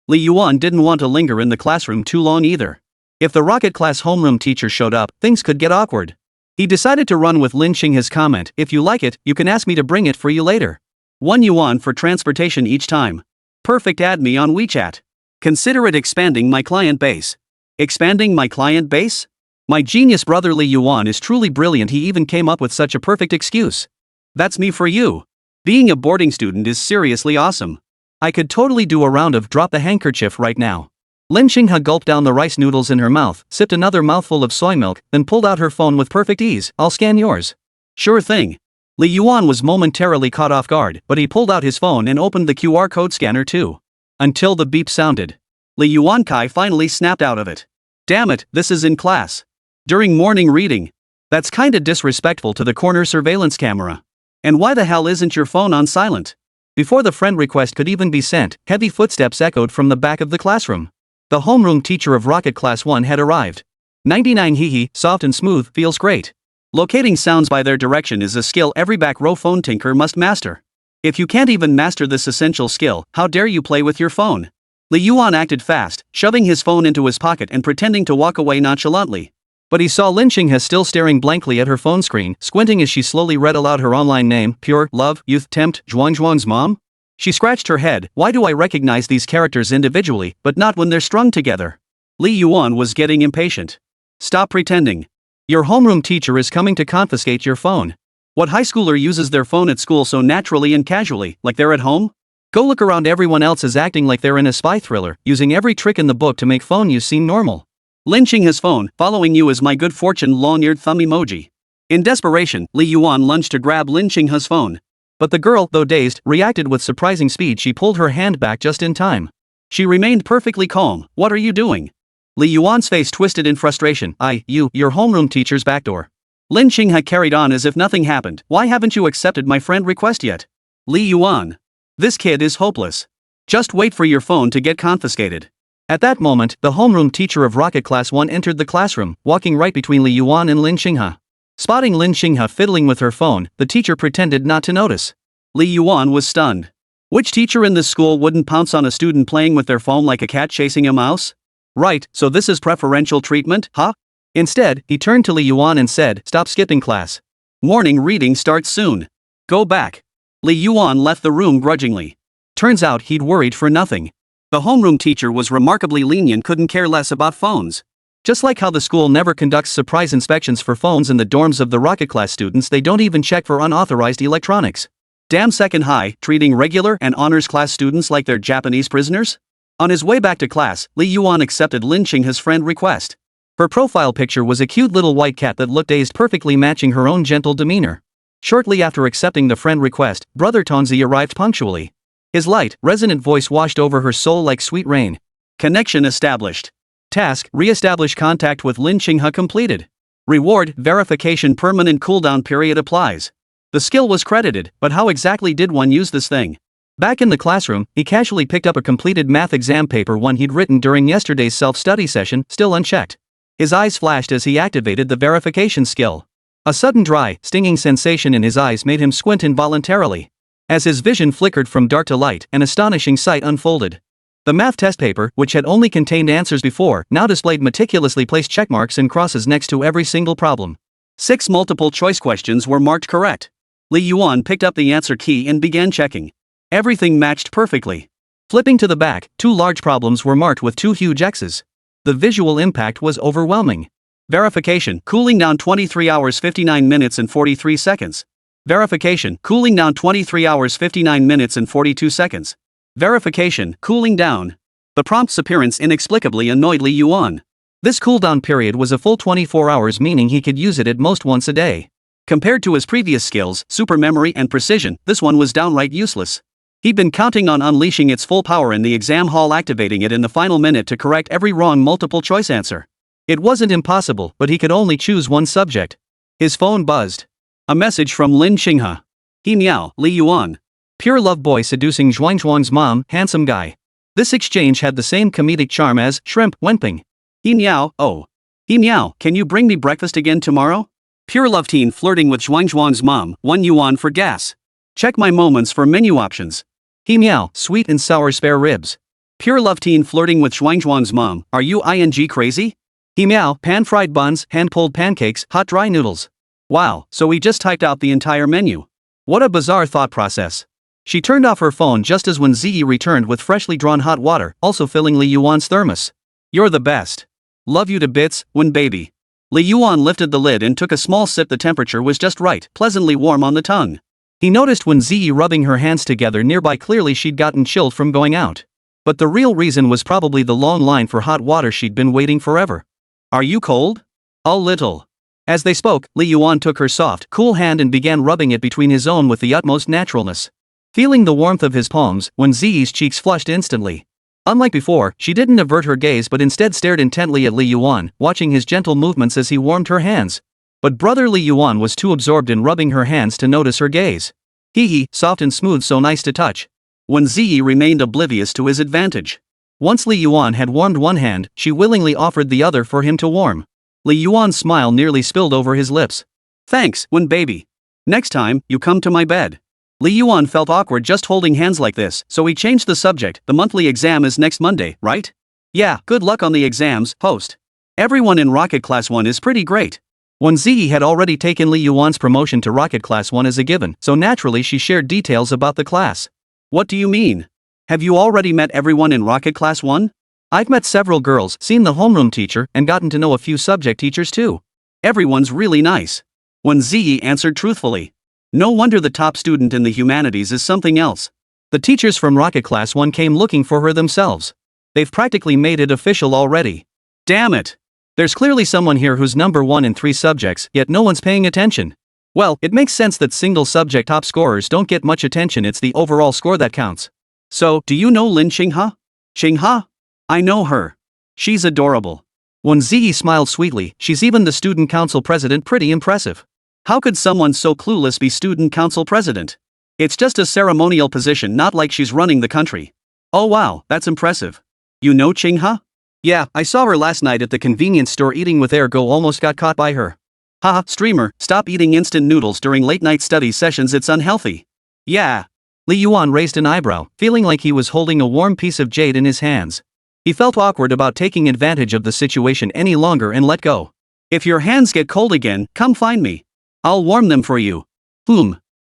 Li Yuan didn't want to linger in the classroom too long either. If the rocket class homeroom teacher showed up, things could get awkward. He decided to run with Lin Qinghe's comment, "If you like it, you can ask me to bring it for you later. 1 yuan for transportation each time. Perfect, add me on WeChat. Consider it expanding my client base." Expanding my client base? My genius brother Li Yuan is truly brilliant, he even came up with such a perfect excuse. That's me for you. Being a boarding student is seriously awesome. I could totally do a round of drop the handkerchief right now. Lin Qinghe gulped down the rice noodles in her mouth, sipped another mouthful of soy milk, then pulled out her phone with perfect ease. "I'll scan yours." "Sure thing." Li Yuan was momentarily caught off guard, but he pulled out his phone and opened the QR code scanner too. Until the beep sounded. Li Yuan Kai finally snapped out of it. "Damn it, this is in class. During morning reading. That's kinda disrespectful to the corner surveillance camera. And why the hell isn't your phone on silent?" Before the friend request could even be sent, heavy footsteps echoed from the back of the classroom. The homeroom teacher of Rocket Class 1 had arrived. 99 hee, soft and smooth, feels great. Locating sounds by their direction is a skill every back row phone tinker must master. If you can't even master this essential skill, how dare you play with your phone? Li Yuan acted fast, shoving his phone into his pocket and pretending to walk away nonchalantly. But he saw Lin Qinghe still staring blankly at her phone screen, squinting as she slowly read aloud her online name, Pure, Love, Youth, Tempt, Zhuang's mom? She scratched her head. Why do I recognize these characters individually, but not when they're strung together? Li Yuan was getting impatient. Stop pretending. Your homeroom teacher is coming to confiscate your phone. What high schooler uses their phone at school so naturally and casually, like they're at home? Go look around, everyone else is acting like they're in a spy thriller, using every trick in the book to make phone use seem normal. Lin Qinghe's phone, following you is my good fortune long-eared thumb emoji. In desperation, Li Yuan lunged to grab Lin Qinghe's phone. But the girl, though dazed, reacted with surprising speed. She pulled her hand back just in time. She remained perfectly calm. "What are you doing?" Li Yuan's face twisted in frustration. Your homeroom teacher's backdoor." Lin Qinghe carried on as if nothing happened. "Why haven't you accepted my friend request yet?" Li Yuan. This kid is hopeless. Just wait for your phone to get confiscated. At that moment, the homeroom teacher of Rocket Class 1 entered the classroom, walking right between Li Yuan and Lin Qinghe. Spotting Lin Qinghe fiddling with her phone, the teacher pretended not to notice. Li Yuan was stunned. Which teacher in this school wouldn't pounce on a student playing with their phone like a cat chasing a mouse? Right, so this is preferential treatment, huh? Instead, he turned to Li Yuan and said, "Stop skipping class. Morning reading starts soon. Go back." Li Yuan left the room grudgingly. Turns out he'd worried for nothing. The homeroom teacher was remarkably lenient, couldn't care less about phones. Just like how the school never conducts surprise inspections for phones in the dorms of the Rocket Class students, they don't even check for unauthorized electronics. Damn second high, treating regular and honors class students like they're Japanese prisoners? On his way back to class, Li Yuan accepted Lin Qinghe's friend request. Her profile picture was a cute little white cat that looked dazed, perfectly matching her own gentle demeanor. Shortly after accepting the friend request, Brother Tonzi arrived punctually. His light, resonant voice washed over her soul like sweet rain. Connection established. Task, re-establish contact with Lin Qinghe completed. Reward, verification, permanent cooldown period applies. The skill was credited, but how exactly did one use this thing? Back in the classroom, he casually picked up a completed math exam paper, one he'd written during yesterday's self-study session, still unchecked. His eyes flashed as he activated the verification skill. A sudden dry, stinging sensation in his eyes made him squint involuntarily. As his vision flickered from dark to light, an astonishing sight unfolded. The math test paper, which had only contained answers before, now displayed meticulously placed checkmarks and crosses next to every single problem. 6 multiple-choice questions were marked correct. Li Yuan picked up the answer key and began checking. Everything matched perfectly. Flipping to the back, 2 large problems were marked with 2 huge X's. The visual impact was overwhelming. Verification, cooling down 23 hours 59 minutes and 43 seconds. Verification, cooling down 23 hours 59 minutes and 42 seconds. Verification, cooling down. The prompt's appearance inexplicably annoyed Li Yuan. This cooldown period was a full 24 hours, meaning he could use it at most once a day. Compared to his previous skills, super memory and precision, this one was downright useless. He'd been counting on unleashing its full power in the exam hall, activating it in the final minute to correct every wrong multiple-choice answer. It wasn't impossible, but he could only choose one subject. His phone buzzed. A message from Lin Xinghe. He meow, Li Yuan. Pure love boy seducing Zhuang's mom, handsome guy. This exchange had the same comedic charm as shrimp wenping. He meow, oh. He meow, can you bring me breakfast again tomorrow? Pure love teen flirting with Zhuang's mom, 1 yuan for gas. Check my moments for menu options. He meow, sweet and sour spare ribs. Pure love teen flirting with Zhuang's mom, are you ing crazy? He meow, pan-fried buns, hand-pulled pancakes, hot dry noodles. Wow, so he just typed out the entire menu. What a bizarre thought process. She turned off her phone just as Wēn Zhiyi returned with freshly drawn hot water, also filling Li Yuan's thermos. You're the best. Love you to bits, Wēn baby. Li Yuan lifted the lid and took a small sip. The temperature was just right, pleasantly warm on the tongue. He noticed Wēn Zhiyi rubbing her hands together nearby. Clearly she'd gotten chilled from going out. But the real reason was probably the long line for hot water. She'd been waiting forever. Are you cold? A little. As they spoke, Li Yuan took her soft, cool hand and began rubbing it between his own with the utmost naturalness. Feeling the warmth of his palms, Wēn Zhiyi's cheeks flushed instantly. Unlike before, she didn't avert her gaze but instead stared intently at Li Yuan, watching his gentle movements as he warmed her hands. But brother Li Yuan was too absorbed in rubbing her hands to notice her gaze. Hee, soft and smooth, so nice to touch. Wēn Zhiyi remained oblivious to his advantage. Once Li Yuan had warmed one hand, she willingly offered the other for him to warm. Li Yuan's smile nearly spilled over his lips. Thanks, Wēn baby. Next time, you come to my bed. Li Yuan felt awkward just holding hands like this, so he changed the subject. The monthly exam is next Monday, right? Yeah, good luck on the exams, host. Everyone in Rocket Class 1 is pretty great. Wēn Zhiyi had already taken Li Yuan's promotion to Rocket Class 1 as a given, so naturally she shared details about the class. What do you mean? Have you already met everyone in Rocket Class 1? I've met several girls, seen the homeroom teacher, and gotten to know a few subject teachers too. Everyone's really nice. Wēn Zhiyi answered truthfully. No wonder the top student in the humanities is something else. The teachers from Rocket Class 1 came looking for her themselves. They've practically made it official already. Damn it! There's clearly someone here who's number 1 in 3 subjects, yet no one's paying attention. Well, it makes sense that single subject top scorers don't get much attention. It's the overall score that counts. So, do you know Lin Xinghe? Xinghe? I know her. She's adorable. Wēn Zhiyi smiled sweetly. She's even the student council president. Pretty impressive. How could someone so clueless be student council president? It's just a ceremonial position, not like she's running the country. Oh wow, that's impressive. You know Xinghe? Yeah, I saw her last night at the convenience store eating with Ergo. Almost got caught by her. Haha, streamer, stop eating instant noodles during late-night study sessions, it's unhealthy. Yeah. Li Yuan raised an eyebrow, feeling like he was holding a warm piece of jade in his hands. He felt awkward about taking advantage of the situation any longer and let go. If your hands get cold again, come find me. I'll warm them for you.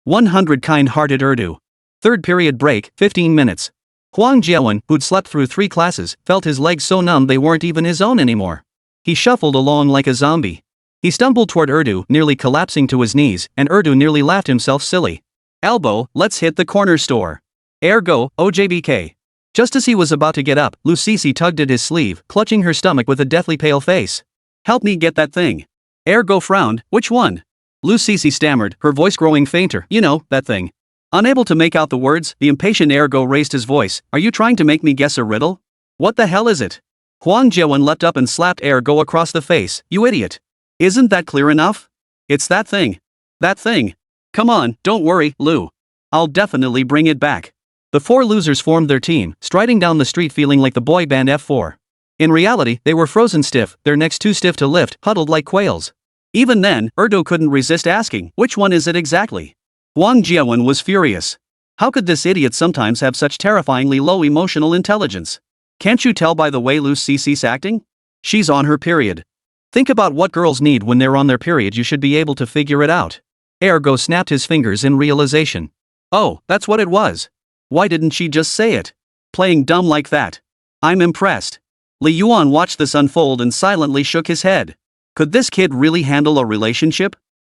100 kind-hearted Urdu. Third period break, 15 minutes. Wang Zhiyi, who'd slept through 3 classes, felt his legs so numb they weren't even his own anymore. He shuffled along like a zombie. He stumbled toward Urdu, nearly collapsing to his knees, and Urdu nearly laughed himself silly. Elbow, let's hit the corner store. Ergo, OJBK. Just as he was about to get up, Lu Sisi tugged at his sleeve, clutching her stomach with a deathly pale face. Help me get that thing. Ergo frowned, which one? Lu Sisi stammered, her voice growing fainter. You know, that thing. Unable to make out the words, the impatient Ergo raised his voice. Are you trying to make me guess a riddle? What the hell is it? Wang Zhiyi leapt up and slapped Ergo across the face. You idiot. Isn't that clear enough? It's that thing. That thing. Come on, don't worry, Lu. I'll definitely bring it back. The 4 losers formed their team, striding down the street feeling like the boy band F4. In reality, they were frozen stiff, their necks too stiff to lift, huddled like quails. Even then, Urdu couldn't resist asking, which one is it exactly? Wang Zhiyi was furious. How could this idiot sometimes have such terrifyingly low emotional intelligence? Can't you tell by the way Lu Sisi's acting? She's on her period. Think about what girls need when they're on their period. You should be able to figure it out. Ergo snapped his fingers in realization. Oh, that's what it was. Why didn't she just say it? Playing dumb like that. I'm impressed. Li Yuan watched this unfold and silently shook his head. Could this kid really handle a relationship?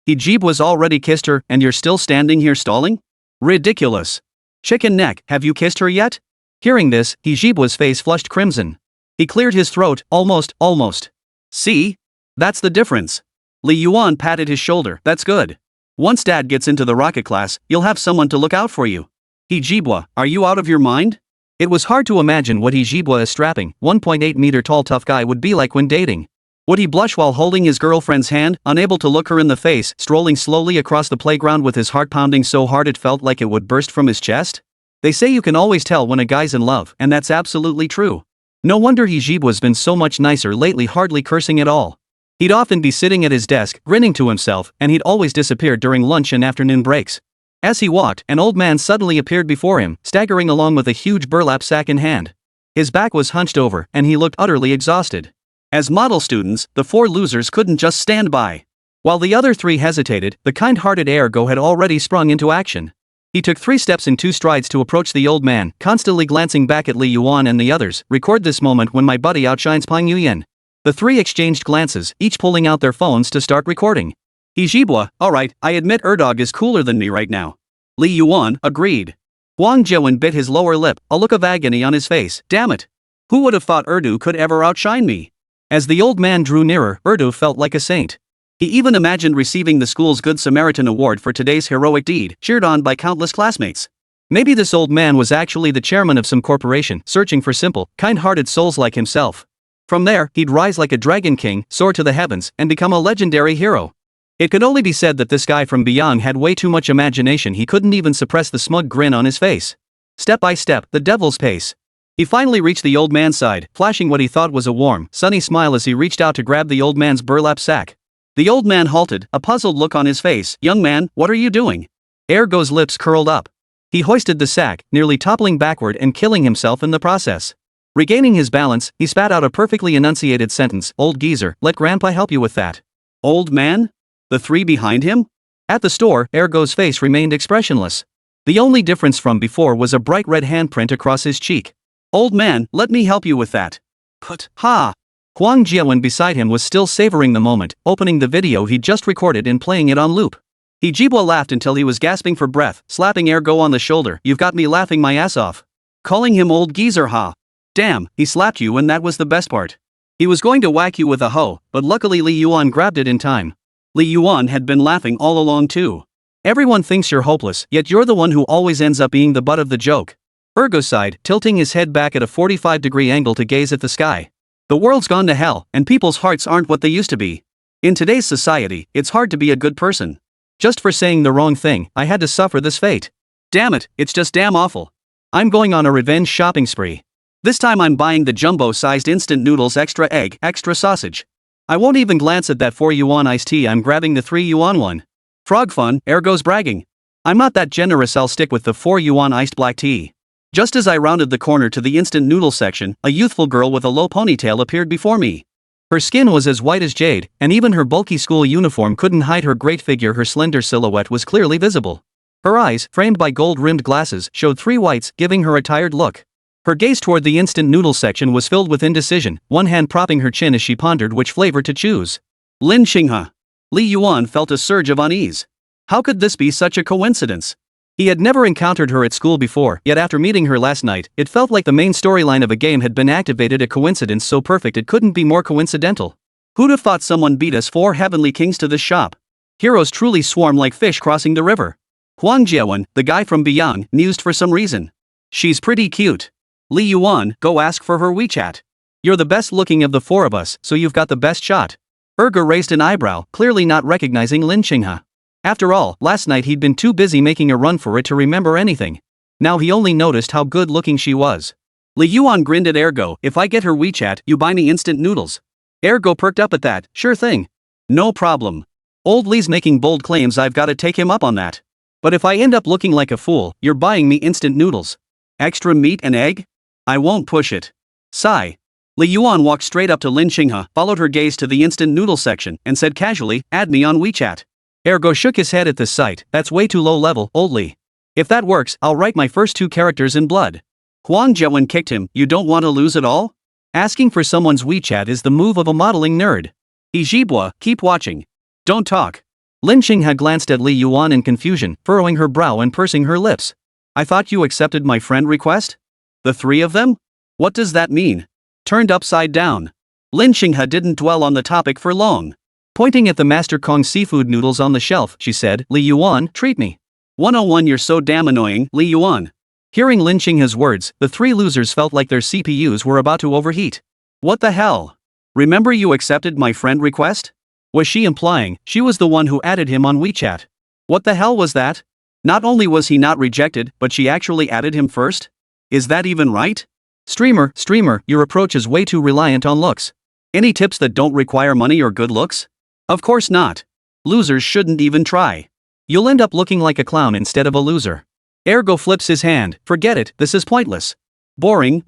Hijib was already kissed her, and you're still standing here stalling? Ridiculous. Chicken neck, have you kissed her yet? Hearing this, Hijib's face flushed crimson. He cleared his throat, almost. See? That's the difference. Li Yuan patted his shoulder. That's good. Once dad gets into the rocket class, you'll have someone to look out for you. He Jibwa, are you out of your mind? It was hard to imagine what He Jibwa, a strapping, 1.8-meter tall tough guy, would be like when dating. Would he blush while holding his girlfriend's hand, unable to look her in the face, strolling slowly across the playground with his heart pounding so hard it felt like it would burst from his chest? They say you can always tell when a guy's in love, and that's absolutely true. No wonder He Jibwa's been so much nicer lately, hardly cursing at all. He'd often be sitting at his desk, grinning to himself, and he'd always disappear during lunch and afternoon breaks. As he walked, an old man suddenly appeared before him, staggering along with a huge burlap sack in hand. His back was hunched over, and he looked utterly exhausted. As model students, the 4 losers couldn't just stand by. While the other 3 hesitated, the kind-hearted Ergo had already sprung into action. He took 3 steps in 2 strides to approach the old man, constantly glancing back at Li Yuan and the others. Record this moment when my buddy outshines Pang Yuyan. The 3 exchanged glances, each pulling out their phones to start recording. He Jibwa, alright, I admit Erdog is cooler than me right now. Li Yuan agreed. Wang Zhiyi bit his lower lip, a look of agony on his face. Damn it. Who would have thought Erdu could ever outshine me? As the old man drew nearer, Erdu felt like a saint. He even imagined receiving the school's Good Samaritan Award for today's heroic deed, cheered on by countless classmates. Maybe this old man was actually the chairman of some corporation, searching for simple, kind-hearted souls like himself. From there, he'd rise like a dragon king, soar to the heavens, and become a legendary hero. It could only be said that this guy from beyond had way too much imagination. He couldn't even suppress the smug grin on his face. Step by step, the devil's pace. He finally reached the old man's side, flashing what he thought was a warm, sunny smile as he reached out to grab the old man's burlap sack. The old man halted, a puzzled look on his face. Young man, what are you doing? Ergo's lips curled up. He hoisted the sack, nearly toppling backward and killing himself in the process. Regaining his balance, he spat out a perfectly enunciated sentence. Old geezer, let grandpa help you with that. Old man? The 3 behind him? At the store, Ergo's face remained expressionless. The only difference from before was a bright red handprint across his cheek. Old man, let me help you with that. Put, ha! Huang Jiawen beside him was still savoring the moment, opening the video he'd just recorded and playing it on loop. He Jibwa laughed until he was gasping for breath, slapping Ergo on the shoulder. You've got me laughing my ass off. Calling him old geezer, ha! Damn, he slapped you and that was the best part. He was going to whack you with a hoe, but luckily Li Yuan grabbed it in time. Li Yuan had been laughing all along too. Everyone thinks you're hopeless, yet you're the one who always ends up being the butt of the joke. Ergo sighed, tilting his head back at a 45-degree angle to gaze at the sky. The world's gone to hell, and people's hearts aren't what they used to be. In today's society, it's hard to be a good person. Just for saying the wrong thing, I had to suffer this fate. Damn it, it's just damn awful. I'm going on a revenge shopping spree. This time I'm buying the jumbo-sized instant noodles, extra egg, extra sausage. I won't even glance at that 4 yuan iced tea. I'm grabbing the 3 yuan one. Frog fun, Ergo's bragging. I'm not that generous, I'll stick with the 4 yuan iced black tea. Just as I rounded the corner to the instant noodle section, a youthful girl with a low ponytail appeared before me. Her skin was as white as jade, and even her bulky school uniform couldn't hide her great figure. Her slender silhouette was clearly visible. Her eyes, framed by gold-rimmed glasses, showed 3 whites, giving her a tired look. Her gaze toward the instant noodle section was filled with indecision, one hand propping her chin as she pondered which flavor to choose. Lin Xinghe. Li Yuan felt a surge of unease. How could this be such a coincidence? He had never encountered her at school before, yet after meeting her last night, it felt like the main storyline of a game had been activated, a coincidence so perfect it couldn't be more coincidental. Who'd have thought someone beat us 4 heavenly kings to this shop? Heroes truly swarm like fish crossing the river. Huang Jiawen, the guy from beyond, mused for some reason. She's pretty cute. Li Yuan, go ask for her WeChat. You're the best looking of the 4 of us, so you've got the best shot. Ergo raised an eyebrow, clearly not recognizing Lin Xinghe. After all, last night he'd been too busy making a run for it to remember anything. Now he only noticed how good looking she was. Li Yuan grinned at Ergo. If I get her WeChat, you buy me instant noodles. Ergo perked up at that. Sure thing. No problem. Old Li's making bold claims, I've gotta take him up on that. But if I end up looking like a fool, you're buying me instant noodles. Extra meat and egg? I won't push it. Sigh. Li Yuan walked straight up to Lin Xinghe, followed her gaze to the instant noodle section, and said casually, add me on WeChat. Ergo shook his head at this sight. That's way too low level, old Li. If that works, I'll write my first 2 characters in blood. Huang Jiawen kicked him. You don't want to lose at all? Asking for someone's WeChat is the move of a modeling nerd. He Jibwa, keep watching. Don't talk. Lin Xinghe glanced at Li Yuan in confusion, furrowing her brow and pursing her lips. I thought you accepted my friend request? The 3 of them? What does that mean? Turned upside down. Lin Xinghe didn't dwell on the topic for long. Pointing at the Master Kong seafood noodles on the shelf, she said, Li Yuan, treat me. 101 You're so damn annoying, Li Yuan. Hearing Lin Qinghe's words, the three losers felt like their CPUs were about to overheat. What the hell? Remember you accepted my friend request? Was she implying she was the one who added him on WeChat? What the hell was that? Not only was he not rejected, but she actually added him first? Is that even right? Streamer, your approach is way too reliant on looks. Any tips that don't require money or good looks? Of course not. Losers shouldn't even try. You'll end up looking like a clown instead of a loser. Ergo flips his hand, forget it, this is pointless. Boring.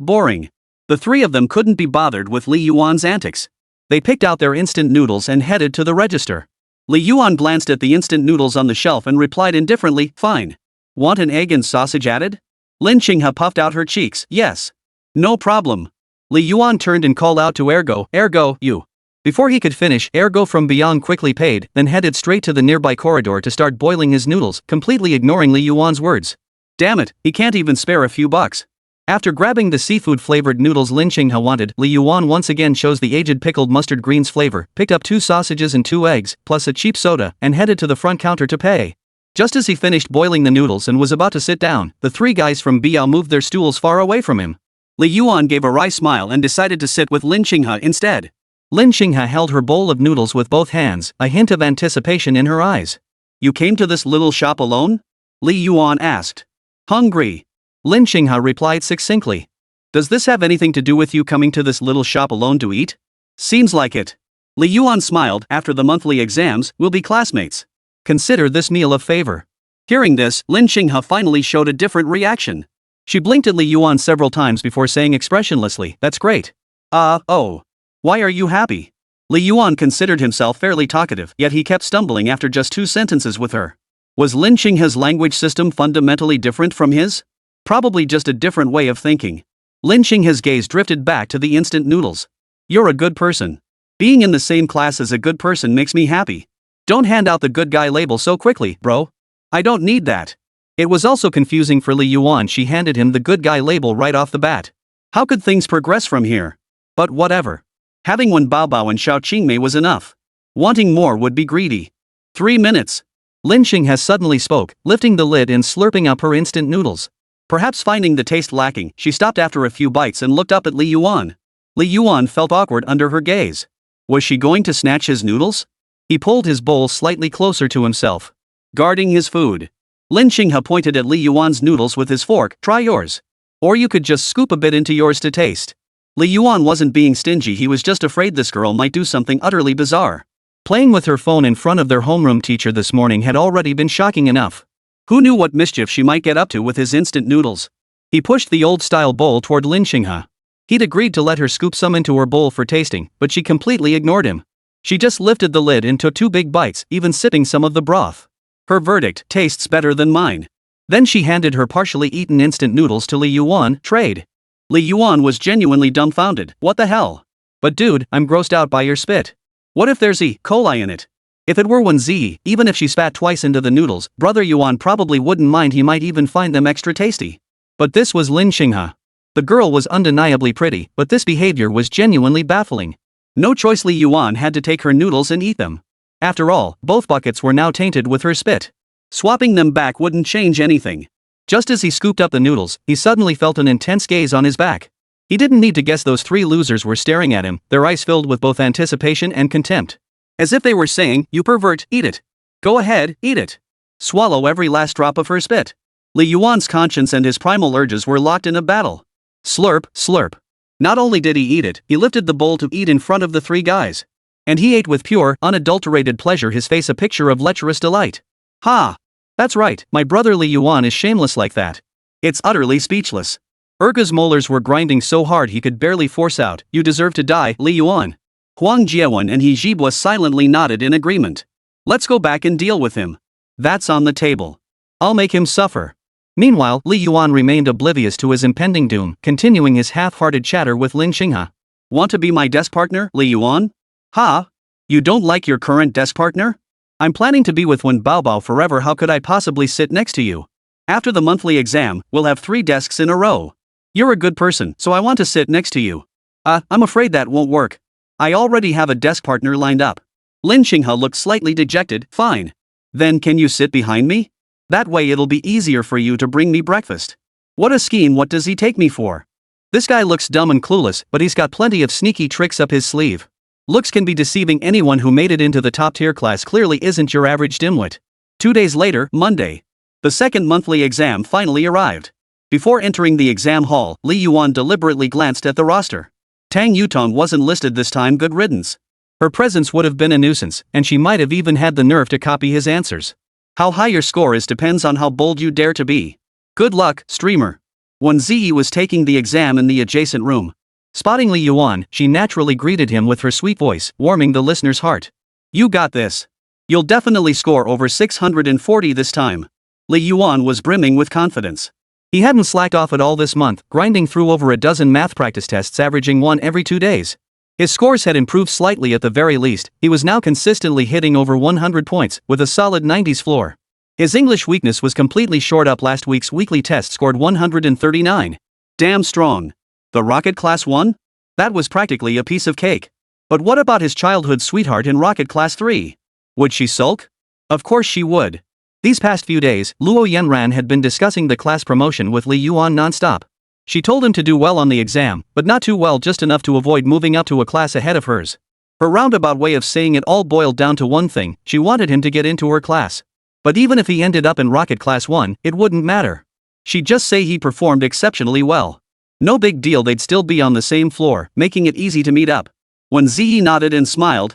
The three of them couldn't be bothered with Li Yuan's antics. They picked out their instant noodles and headed to the register. Li Yuan glanced at the instant noodles on the shelf and replied indifferently, fine. Want an egg and sausage added? Lin Qinghe puffed out her cheeks, yes. No problem. Li Yuan turned and called out to Ergo, you. Before he could finish, Ergo from beyond quickly paid, then headed straight to the nearby corridor to start boiling his noodles, completely ignoring Li Yuan's words. Damn it, he can't even spare a few bucks. After grabbing the seafood-flavored noodles Lin Qinghe wanted, Li Yuan once again chose the aged pickled mustard greens flavor, picked up 2 sausages and 2 eggs, plus a cheap soda, and headed to the front counter to pay. Just as he finished boiling the noodles and was about to sit down, the 3 guys from Biao moved their stools far away from him. Li Yuan gave a wry smile and decided to sit with Lin Qinghe instead. Lin Qinghe held her bowl of noodles with both hands, a hint of anticipation in her eyes. You came to this little shop alone? Li Yuan asked. Hungry. Lin Qinghe replied succinctly. Does this have anything to do with you coming to this little shop alone to eat? Seems like it. Li Yuan smiled, after the monthly exams, we'll be classmates. Consider this meal a favor. Hearing this, Lin Qinghe finally showed a different reaction. She blinked at Li Yuan several times before saying expressionlessly, that's great. Oh. Why are you happy? Li Yuan considered himself fairly talkative, yet he kept stumbling after just 2 sentences with her. Was Lin Qinghe's language system fundamentally different from his? Probably just a different way of thinking. Lin Qinghe's gaze drifted back to the instant noodles. You're a good person. Being in the same class as a good person makes me happy. Don't hand out the good guy label so quickly, bro. I don't need that. It was also confusing for Li Yuan. She handed him the good guy label right off the bat. How could things progress from here? But whatever. Having Wen Baobao and Xiao Qingmei was enough. Wanting more would be greedy. 3 minutes. Lin Qinghe suddenly spoke, lifting the lid and slurping up her instant noodles. Perhaps finding the taste lacking, she stopped after a few bites and looked up at Li Yuan. Li Yuan felt awkward under her gaze. Was she going to snatch his noodles? He pulled his bowl slightly closer to himself. Guarding his food. Lin Qinghe pointed at Li Yuan's noodles with his fork, try yours. Or you could just scoop a bit into yours to taste. Li Yuan wasn't being stingy, he was just afraid this girl might do something utterly bizarre. Playing with her phone in front of their homeroom teacher this morning had already been shocking enough. Who knew what mischief she might get up to with his instant noodles? He pushed the old-style bowl toward Lin Qinghe. He'd agreed to let her scoop some into her bowl for tasting, but she completely ignored him. She just lifted the lid and took 2 big bites, even sipping some of the broth. Her verdict, tastes better than mine. Then she handed her partially eaten instant noodles to Li Yuan, trade. Li Yuan was genuinely dumbfounded, what the hell? But dude, I'm grossed out by your spit. What if there's E. coli in it? If it were Wēn Zhiyi, even if she spat twice into the noodles, Brother Yuan probably wouldn't mind, he might even find them extra tasty. But this was Lin Qinghe. The girl was undeniably pretty, but this behavior was genuinely baffling. No choice, Li Yuan had to take her noodles and eat them. After all, both buckets were now tainted with her spit. Swapping them back wouldn't change anything. Just as he scooped up the noodles, he suddenly felt an intense gaze on his back. He didn't need to guess, those 3 losers were staring at him, their eyes filled with both anticipation and contempt. As if they were saying, you pervert, eat it. Go ahead, eat it. Swallow every last drop of her spit. Li Yuan's conscience and his primal urges were locked in a battle. Slurp. Not only did he eat it, he lifted the bowl to eat in front of the 3 guys. And he ate with pure, unadulterated pleasure, his face a picture of lecherous delight. Ha! That's right, my brother Li Yuan is shameless like that. It's utterly speechless. Erga's molars were grinding so hard he could barely force out, you deserve to die, Li Yuan. Huang Jiawen and He Zhibua silently nodded in agreement. Let's go back and deal with him. That's on the table. I'll make him suffer. Meanwhile, Li Yuan remained oblivious to his impending doom, continuing his half-hearted chatter with Lin Qinghe. Want to be my desk partner, Li Yuan? Ha? You don't like your current desk partner? I'm planning to be with Wen Baobao forever, how could I possibly sit next to you? After the monthly exam, we'll have 3 desks in a row. You're a good person, so I want to sit next to you. I'm afraid that won't work. I already have a desk partner lined up. Lin Qinghe looked slightly dejected, fine. Then can you sit behind me? That way it'll be easier for you to bring me breakfast. What a scheme, what does he take me for? This guy looks dumb and clueless, but he's got plenty of sneaky tricks up his sleeve. Looks can be deceiving. Anyone who made it into the top tier class clearly isn't your average dimwit. 2 days later, Monday. The second monthly exam finally arrived. Before entering the exam hall, Li Yuan deliberately glanced at the roster. Tang Yutong wasn't listed this time. Good riddance. Her presence would have been a nuisance, and she might have even had the nerve to copy his answers. How high your score is depends on how bold you dare to be. Good luck, streamer. Wēn Zhiyi was taking the exam in the adjacent room. Spotting Li Yuan, she naturally greeted him with her sweet voice, warming the listener's heart. You got this. You'll definitely score over 640 this time. Li Yuan was brimming with confidence. He hadn't slacked off at all this month, grinding through over a dozen math practice tests, averaging one every 2 days. His scores had improved slightly at the very least. He was now consistently hitting over 100 points, with a solid 90s floor. His English weakness was completely shored up. Last week's weekly test scored 139. Damn strong. The Rocket Class 1? That was practically a piece of cake. But what about his childhood sweetheart in Rocket Class 3? Would she sulk? Of course she would. These past few days, Luo Yanran had been discussing the class promotion with Li Yuan non-stop. She told him to do well on the exam, but not too well, just enough to avoid moving up to a class ahead of hers. Her roundabout way of saying it all boiled down to one thing: she wanted him to get into her class. But even if he ended up in Rocket Class 1, it wouldn't matter. She'd just say he performed exceptionally well. No big deal, they'd still be on the same floor, making it easy to meet up. Wēn Zhiyi nodded and smiled.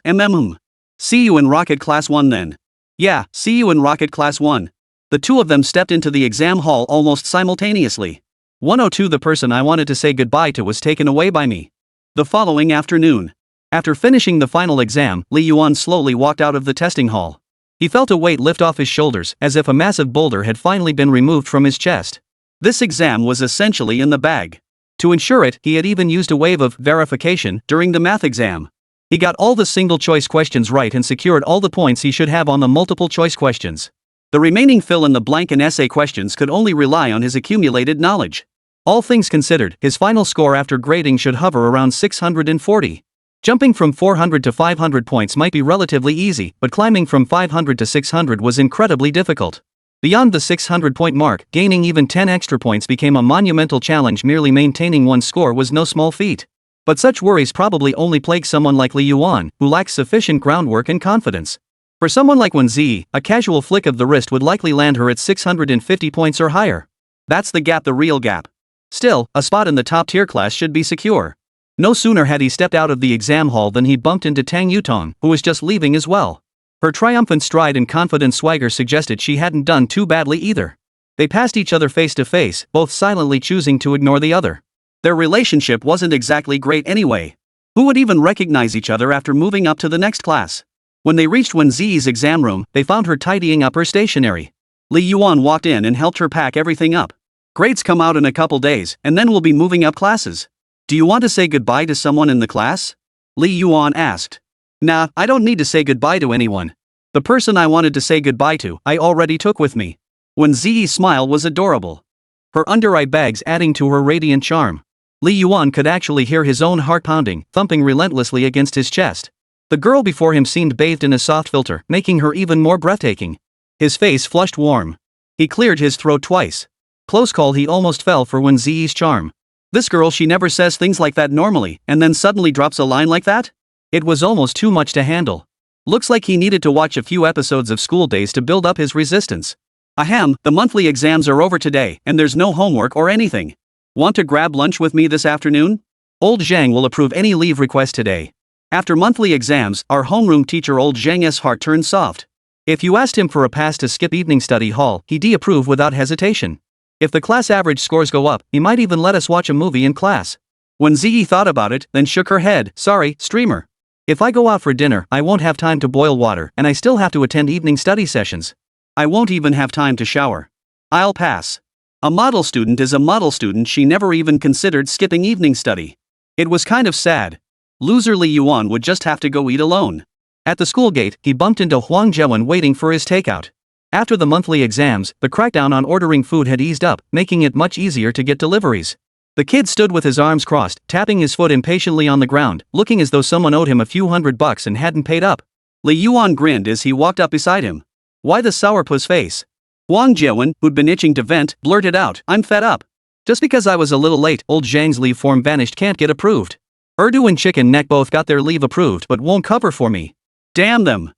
See you in Rocket Class 1 then. Yeah, see you in Rocket Class 1. The two of them stepped into the exam hall almost simultaneously. 102. The person I wanted to say goodbye to was taken away by me. The following afternoon. After finishing the final exam, Li Yuan slowly walked out of the testing hall. He felt a weight lift off his shoulders, as if a massive boulder had finally been removed from his chest. This exam was essentially in the bag. To ensure it, he had even used a wave of verification during the math exam. He got all the single-choice questions right and secured all the points he should have on the multiple-choice questions. The remaining fill-in-the-blank and essay questions could only rely on his accumulated knowledge. All things considered, his final score after grading should hover around 640. Jumping from 400 to 500 points might be relatively easy, but climbing from 500 to 600 was incredibly difficult. Beyond the 600-point mark, gaining even 10 extra points became a monumental challenge. Merely maintaining one's score was no small feat. But such worries probably only plague someone like Li Yuan, who lacks sufficient groundwork and confidence. For someone like Wēn Zhiyi, a casual flick of the wrist would likely land her at 650 points or higher. That's the gap, the real gap. Still, a spot in the top-tier class should be secure. No sooner had he stepped out of the exam hall than he bumped into Tang Yutong, who was just leaving as well. Her triumphant stride and confident swagger suggested she hadn't done too badly either. They passed each other face to face, both silently choosing to ignore the other. Their relationship wasn't exactly great anyway. Who would even recognize each other after moving up to the next class? When they reached Wēn Zhiyi's exam room, they found her tidying up her stationery. Li Yuan walked in and helped her pack everything up. Grades come out in a couple days, and then we'll be moving up classes. Do you want to say goodbye to someone in the class? Li Yuan asked. Nah, I don't need to say goodbye to anyone. The person I wanted to say goodbye to, I already took with me. Wēn Zhiyi's smile was adorable. Her under-eye bags adding to her radiant charm. Li Yuan could actually hear his own heart pounding, thumping relentlessly against his chest. The girl before him seemed bathed in a soft filter, making her even more breathtaking. His face flushed warm. He cleared his throat twice. Close call, he almost fell for Wēn Zhiyi's charm. This girl, she never says things like that normally, and then suddenly drops a line like that? It was almost too much to handle. Looks like he needed to watch a few episodes of School Days to build up his resistance. Ahem, the monthly exams are over today, and there's no homework or anything. Want to grab lunch with me this afternoon? Old Zhang will approve any leave request today. After monthly exams, our homeroom teacher Old Zhang's heart turned soft. If you asked him for a pass to skip evening study hall, he'd approve without hesitation. If the class average scores go up, he might even let us watch a movie in class. Wēn Zhiyi thought about it, then shook her head. Sorry, streamer. If I go out for dinner, I won't have time to boil water, and I still have to attend evening study sessions. I won't even have time to shower. I'll pass. A model student is a model student. She never even considered skipping evening study. It was kind of sad. Loser Li Yuan would just have to go eat alone. At the school gate, he bumped into Huang Zhiwen waiting for his takeout. After the monthly exams, the crackdown on ordering food had eased up, making it much easier to get deliveries. The kid stood with his arms crossed, tapping his foot impatiently on the ground, looking as though someone owed him a few $100 and hadn't paid up. Li Yuan grinned as he walked up beside him. Why the sourpuss face? Huang Zhiwen, who'd been itching to vent, blurted out, I'm fed up. Just because I was a little late, old Zhang's leave form vanished can't get approved. Urdu and Chicken Neck both got their leave approved but won't cover for me. Damn them.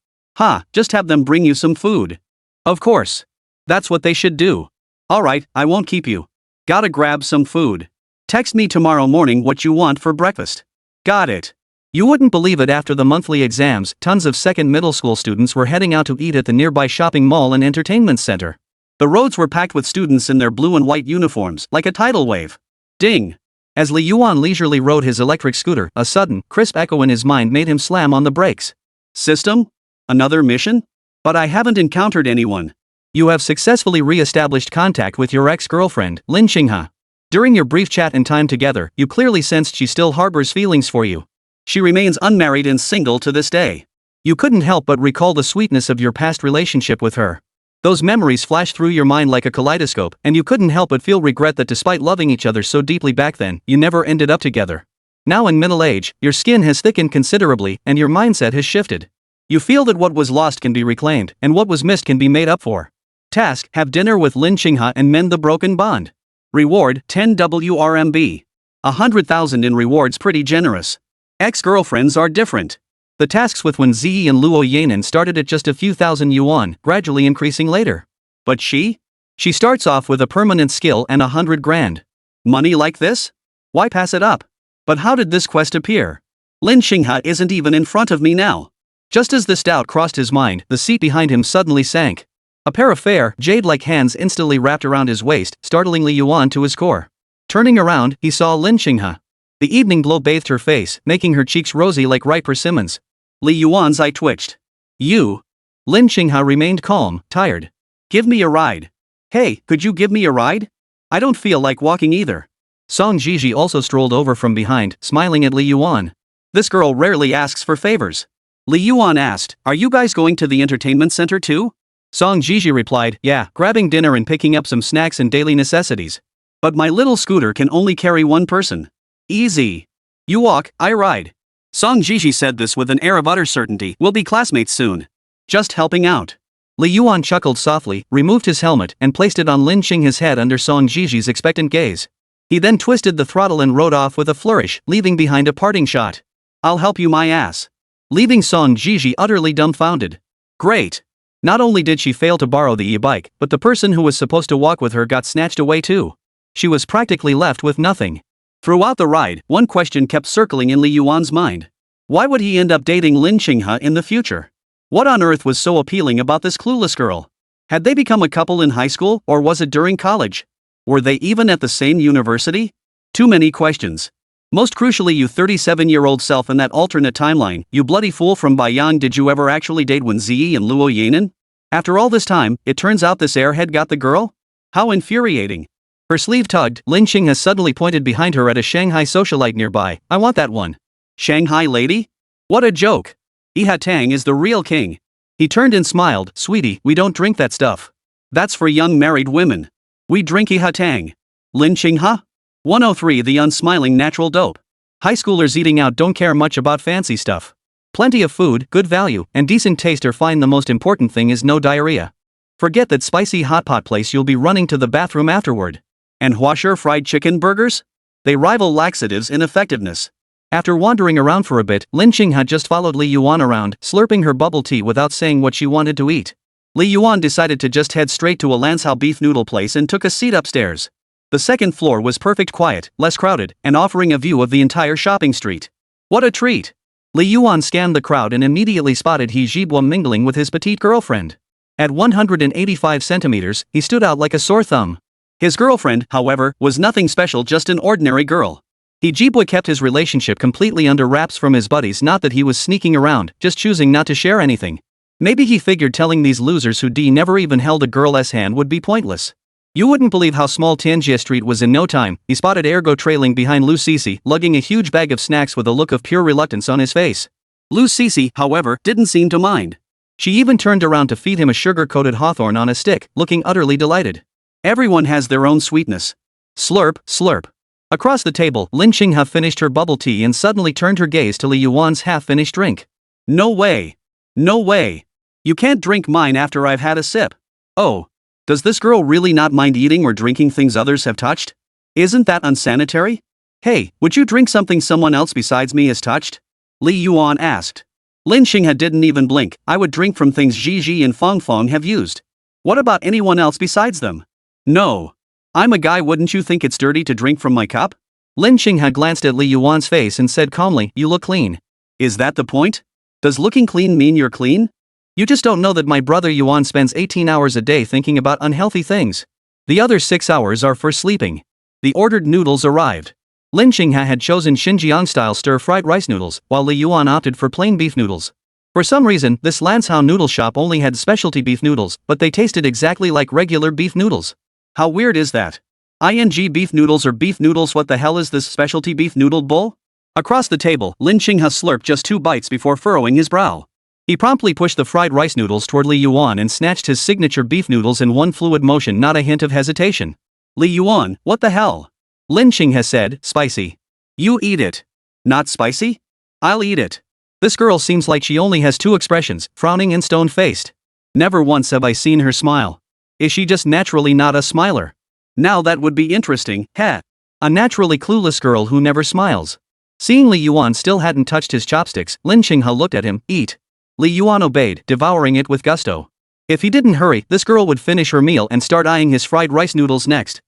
Just have them bring you some food. Of course. That's what they should do. Alright, I won't keep you. Gotta grab some food. Text me tomorrow morning what you want for breakfast. Got it. You wouldn't believe it, after the monthly exams, tons of second middle school students were heading out to eat at the nearby shopping mall and entertainment center. The roads were packed with students in their blue and white uniforms, like a tidal wave. Ding! As Li Yuan leisurely rode his electric scooter, a sudden, crisp echo in his mind made him slam on the brakes. System? Another mission? But I haven't encountered anyone. You have successfully re-established contact with your ex-girlfriend, Lin Qinghe. During your brief chat and time together, you clearly sensed she still harbors feelings for you. She remains unmarried and single to this day. You couldn't help but recall the sweetness of your past relationship with her. Those memories flashed through your mind like a kaleidoscope, and you couldn't help but feel regret that despite loving each other so deeply back then, you never ended up together. Now in middle age, your skin has thickened considerably, and your mindset has shifted. You feel that what was lost can be reclaimed, and what was missed can be made up for. Task: have dinner with Lin Qinghe and mend the broken bond. Reward: 10 WRMB. 100,000 in rewards, pretty generous. Ex-girlfriends are different. The tasks with Wēn Zhiyi and Luo Yanan started at just a few thousand yuan, gradually increasing later. But she? She starts off with a permanent skill and 100 grand. Money like this? Why pass it up? But how did this quest appear? Lin Qinghe isn't even in front of me now. Just as this doubt crossed his mind, the seat behind him suddenly sank. A pair of fair, jade-like hands instantly wrapped around his waist, startling Li Yuan to his core. Turning around, he saw Lin Qinghe. The evening glow bathed her face, making her cheeks rosy like ripe persimmons. Li Yuan's eye twitched. You? Lin Qinghe remained calm, tired. Give me a ride. Hey, could you give me a ride? I don't feel like walking either. Song Zhiji also strolled over from behind, smiling at Li Yuan. This girl rarely asks for favors. Li Yuan asked, are you guys going to the entertainment center too? Song Zhiji replied, yeah, grabbing dinner and picking up some snacks and daily necessities. But my little scooter can only carry one person. Easy. You walk, I ride. Song Zhiji said this with an air of utter certainty. We'll be classmates soon. Just helping out. Li Yuan chuckled softly, removed his helmet, and placed it on Lin Qinghe's head under Song Zhiji's expectant gaze. He then twisted the throttle and rode off with a flourish, leaving behind a parting shot. I'll help you, my ass. Leaving Song Zhiji utterly dumbfounded. Great. Not only did she fail to borrow the e-bike, but the person who was supposed to walk with her got snatched away too. She was practically left with nothing. Throughout the ride, one question kept circling in Li Yuan's mind. Why would he end up dating Lin Qinghe in the future? What on earth was so appealing about this clueless girl? Had they become a couple in high school, or was it during college? Were they even at the same university? Too many questions. Most crucially, you 37-year-old self in that alternate timeline, you bloody fool from Baiyang, did you ever actually date Wēn Zhiyi and Luo Yanan? After all this time, it turns out this airhead got the girl? How infuriating. Her sleeve tugged, Lin Qinghe suddenly pointed behind her at a Shanghai socialite nearby. I want that one. Shanghai lady? What a joke. Tang is the real king. He turned and smiled. Sweetie, we don't drink that stuff. That's for young married women. We drink Tang. Lin Qinghe? 103. The unsmiling natural dope. High schoolers eating out don't care much about fancy stuff. Plenty of food, good value, and decent taste are fine. The most important thing is no diarrhea. Forget that spicy hot pot place, you'll be running to the bathroom afterward. And Huasher fried chicken burgers? They rival laxatives in effectiveness. After wandering around for a bit, Lin Qinghe just followed Li Yuan around, slurping her bubble tea without saying what she wanted to eat. Li Yuan decided to just head straight to a Lansao beef noodle place and took a seat upstairs. The second floor was perfect quiet, less crowded, and offering a view of the entire shopping street. What a treat! Li Yuan scanned the crowd and immediately spotted He Zhibua mingling with his petite girlfriend. At 185 centimeters, he stood out like a sore thumb. His girlfriend, however, was nothing special, just an ordinary girl. He Zhibua kept his relationship completely under wraps from his buddies, not that he was sneaking around, just choosing not to share anything. Maybe he figured telling these losers who never even held a girl's hand would be pointless. You wouldn't believe how small Tianjie Street was in no time. He spotted Ergo trailing behind Lu Sisi, lugging a huge bag of snacks with a look of pure reluctance on his face. Lu Sisi, however, didn't seem to mind. She even turned around to feed him a sugar-coated hawthorn on a stick, looking utterly delighted. Everyone has their own sweetness. Slurp, slurp. Across the table, Lin Qinghe finished her bubble tea and suddenly turned her gaze to Li Yuan's half-finished drink. No way. No way. You can't drink mine after I've had a sip. Oh. Does this girl really not mind eating or drinking things others have touched? Isn't that unsanitary? Hey, would you drink something someone else besides me has touched? Li Yuan asked. Lin Xinghe didn't even blink. I would drink from things Zhiyi and Feng have used. What about anyone else besides them? No. I'm a guy, wouldn't you think it's dirty to drink from my cup? Lin Xinghe glanced at Li Yuan's face and said calmly, you look clean. Is that the point? Does looking clean mean you're clean? You just don't know that my brother Yuan spends 18 hours a day thinking about unhealthy things. The other 6 hours are for sleeping. The ordered noodles arrived. Lin Xinghe had chosen Xinjiang-style stir-fried rice noodles, while Li Yuan opted for plain beef noodles. For some reason, this Lanzhou noodle shop only had specialty beef noodles, but they tasted exactly like regular beef noodles. How weird is that? Beef noodles or beef noodles, what the hell is this specialty beef noodle bull? Across the table, Lin Xinghe slurped just 2 bites before furrowing his brow. He promptly pushed the fried rice noodles toward Li Yuan and snatched his signature beef noodles in one fluid motion, not a hint of hesitation. Li Yuan, what the hell? Lin Xinghe said, spicy. You eat it. Not spicy? I'll eat it. This girl seems like she only has 2 expressions, frowning and stone-faced. Never once have I seen her smile. Is she just naturally not a smiler? Now that would be interesting, heh. A naturally clueless girl who never smiles. Seeing Li Yuan still hadn't touched his chopsticks, Lin Xinghe looked at him, eat. Li Yuan obeyed, devouring it with gusto. If he didn't hurry, this girl would finish her meal and start eyeing his fried rice noodles next.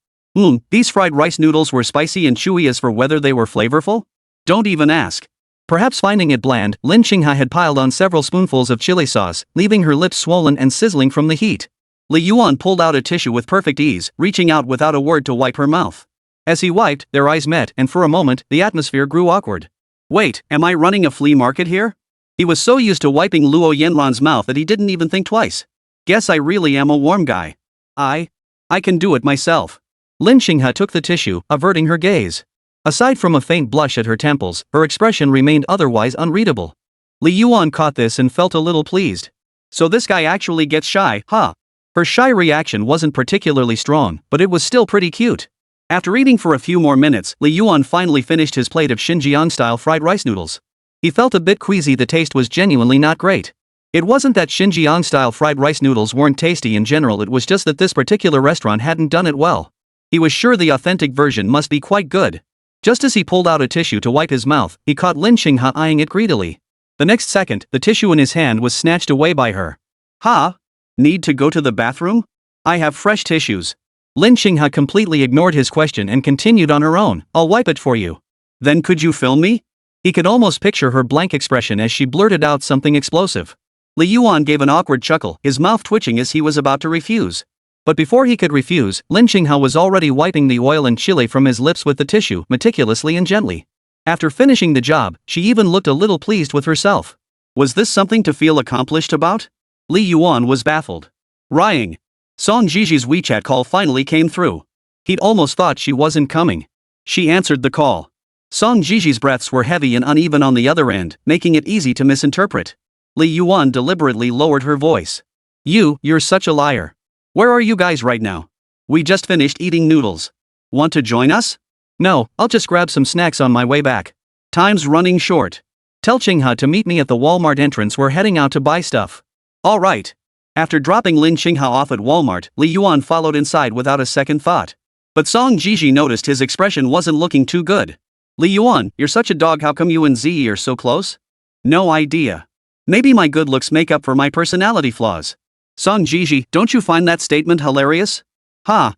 These fried rice noodles were spicy and chewy. As for whether they were flavorful? Don't even ask. Perhaps finding it bland, Lin Xinghe had piled on several spoonfuls of chili sauce, leaving her lips swollen and sizzling from the heat. Li Yuan pulled out a tissue with perfect ease, reaching out without a word to wipe her mouth. As he wiped, their eyes met, and for a moment, the atmosphere grew awkward. Wait, am I running a flea market here? He was so used to wiping Luo Yanlan's mouth that he didn't even think twice. Guess I really am a warm guy. I can do it myself. Lin Xinghe took the tissue, averting her gaze. Aside from a faint blush at her temples, her expression remained otherwise unreadable. Li Yuan caught this and felt a little pleased. So this guy actually gets shy, huh? Her shy reaction wasn't particularly strong, but it was still pretty cute. After eating for a few more minutes, Li Yuan finally finished his plate of Xinjiang-style fried rice noodles. He felt a bit queasy. The taste was genuinely not great. It wasn't that Xinjiang-style fried rice noodles weren't tasty in general, it was just that this particular restaurant hadn't done it well. He was sure the authentic version must be quite good. Just as he pulled out a tissue to wipe his mouth, he caught Lin Xinghe eyeing it greedily. The next second, the tissue in his hand was snatched away by her. Ha! Need to go to the bathroom? I have fresh tissues. Lin Xinghe completely ignored his question and continued on her own, I'll wipe it for you. Then could you film me? He could almost picture her blank expression as she blurted out something explosive. Li Yuan gave an awkward chuckle, his mouth twitching as he was about to refuse. But before he could refuse, Lin Xinghe was already wiping the oil and chili from his lips with the tissue, meticulously and gently. After finishing the job, she even looked a little pleased with herself. Was this something to feel accomplished about? Li Yuan was baffled. Rying. Song Zhiyi's WeChat call finally came through. He'd almost thought she wasn't coming. She answered the call. Song Zhiyi's breaths were heavy and uneven on the other end, making it easy to misinterpret. Li Yuan deliberately lowered her voice. You're such a liar. Where are you guys right now? We just finished eating noodles. Want to join us? No, I'll just grab some snacks on my way back. Time's running short. Tell Xinghe to meet me at the Walmart entrance. We're heading out to buy stuff. All right. After dropping Lin Xinghe off at Walmart, Li Yuan followed inside without a second thought. But Song Zhiyi noticed his expression wasn't looking too good. Li Yuan, you're such a dog, how come you and Zhiyi are so close? No idea. Maybe my good looks make up for my personality flaws. Song Zhiyi, don't you find that statement hilarious?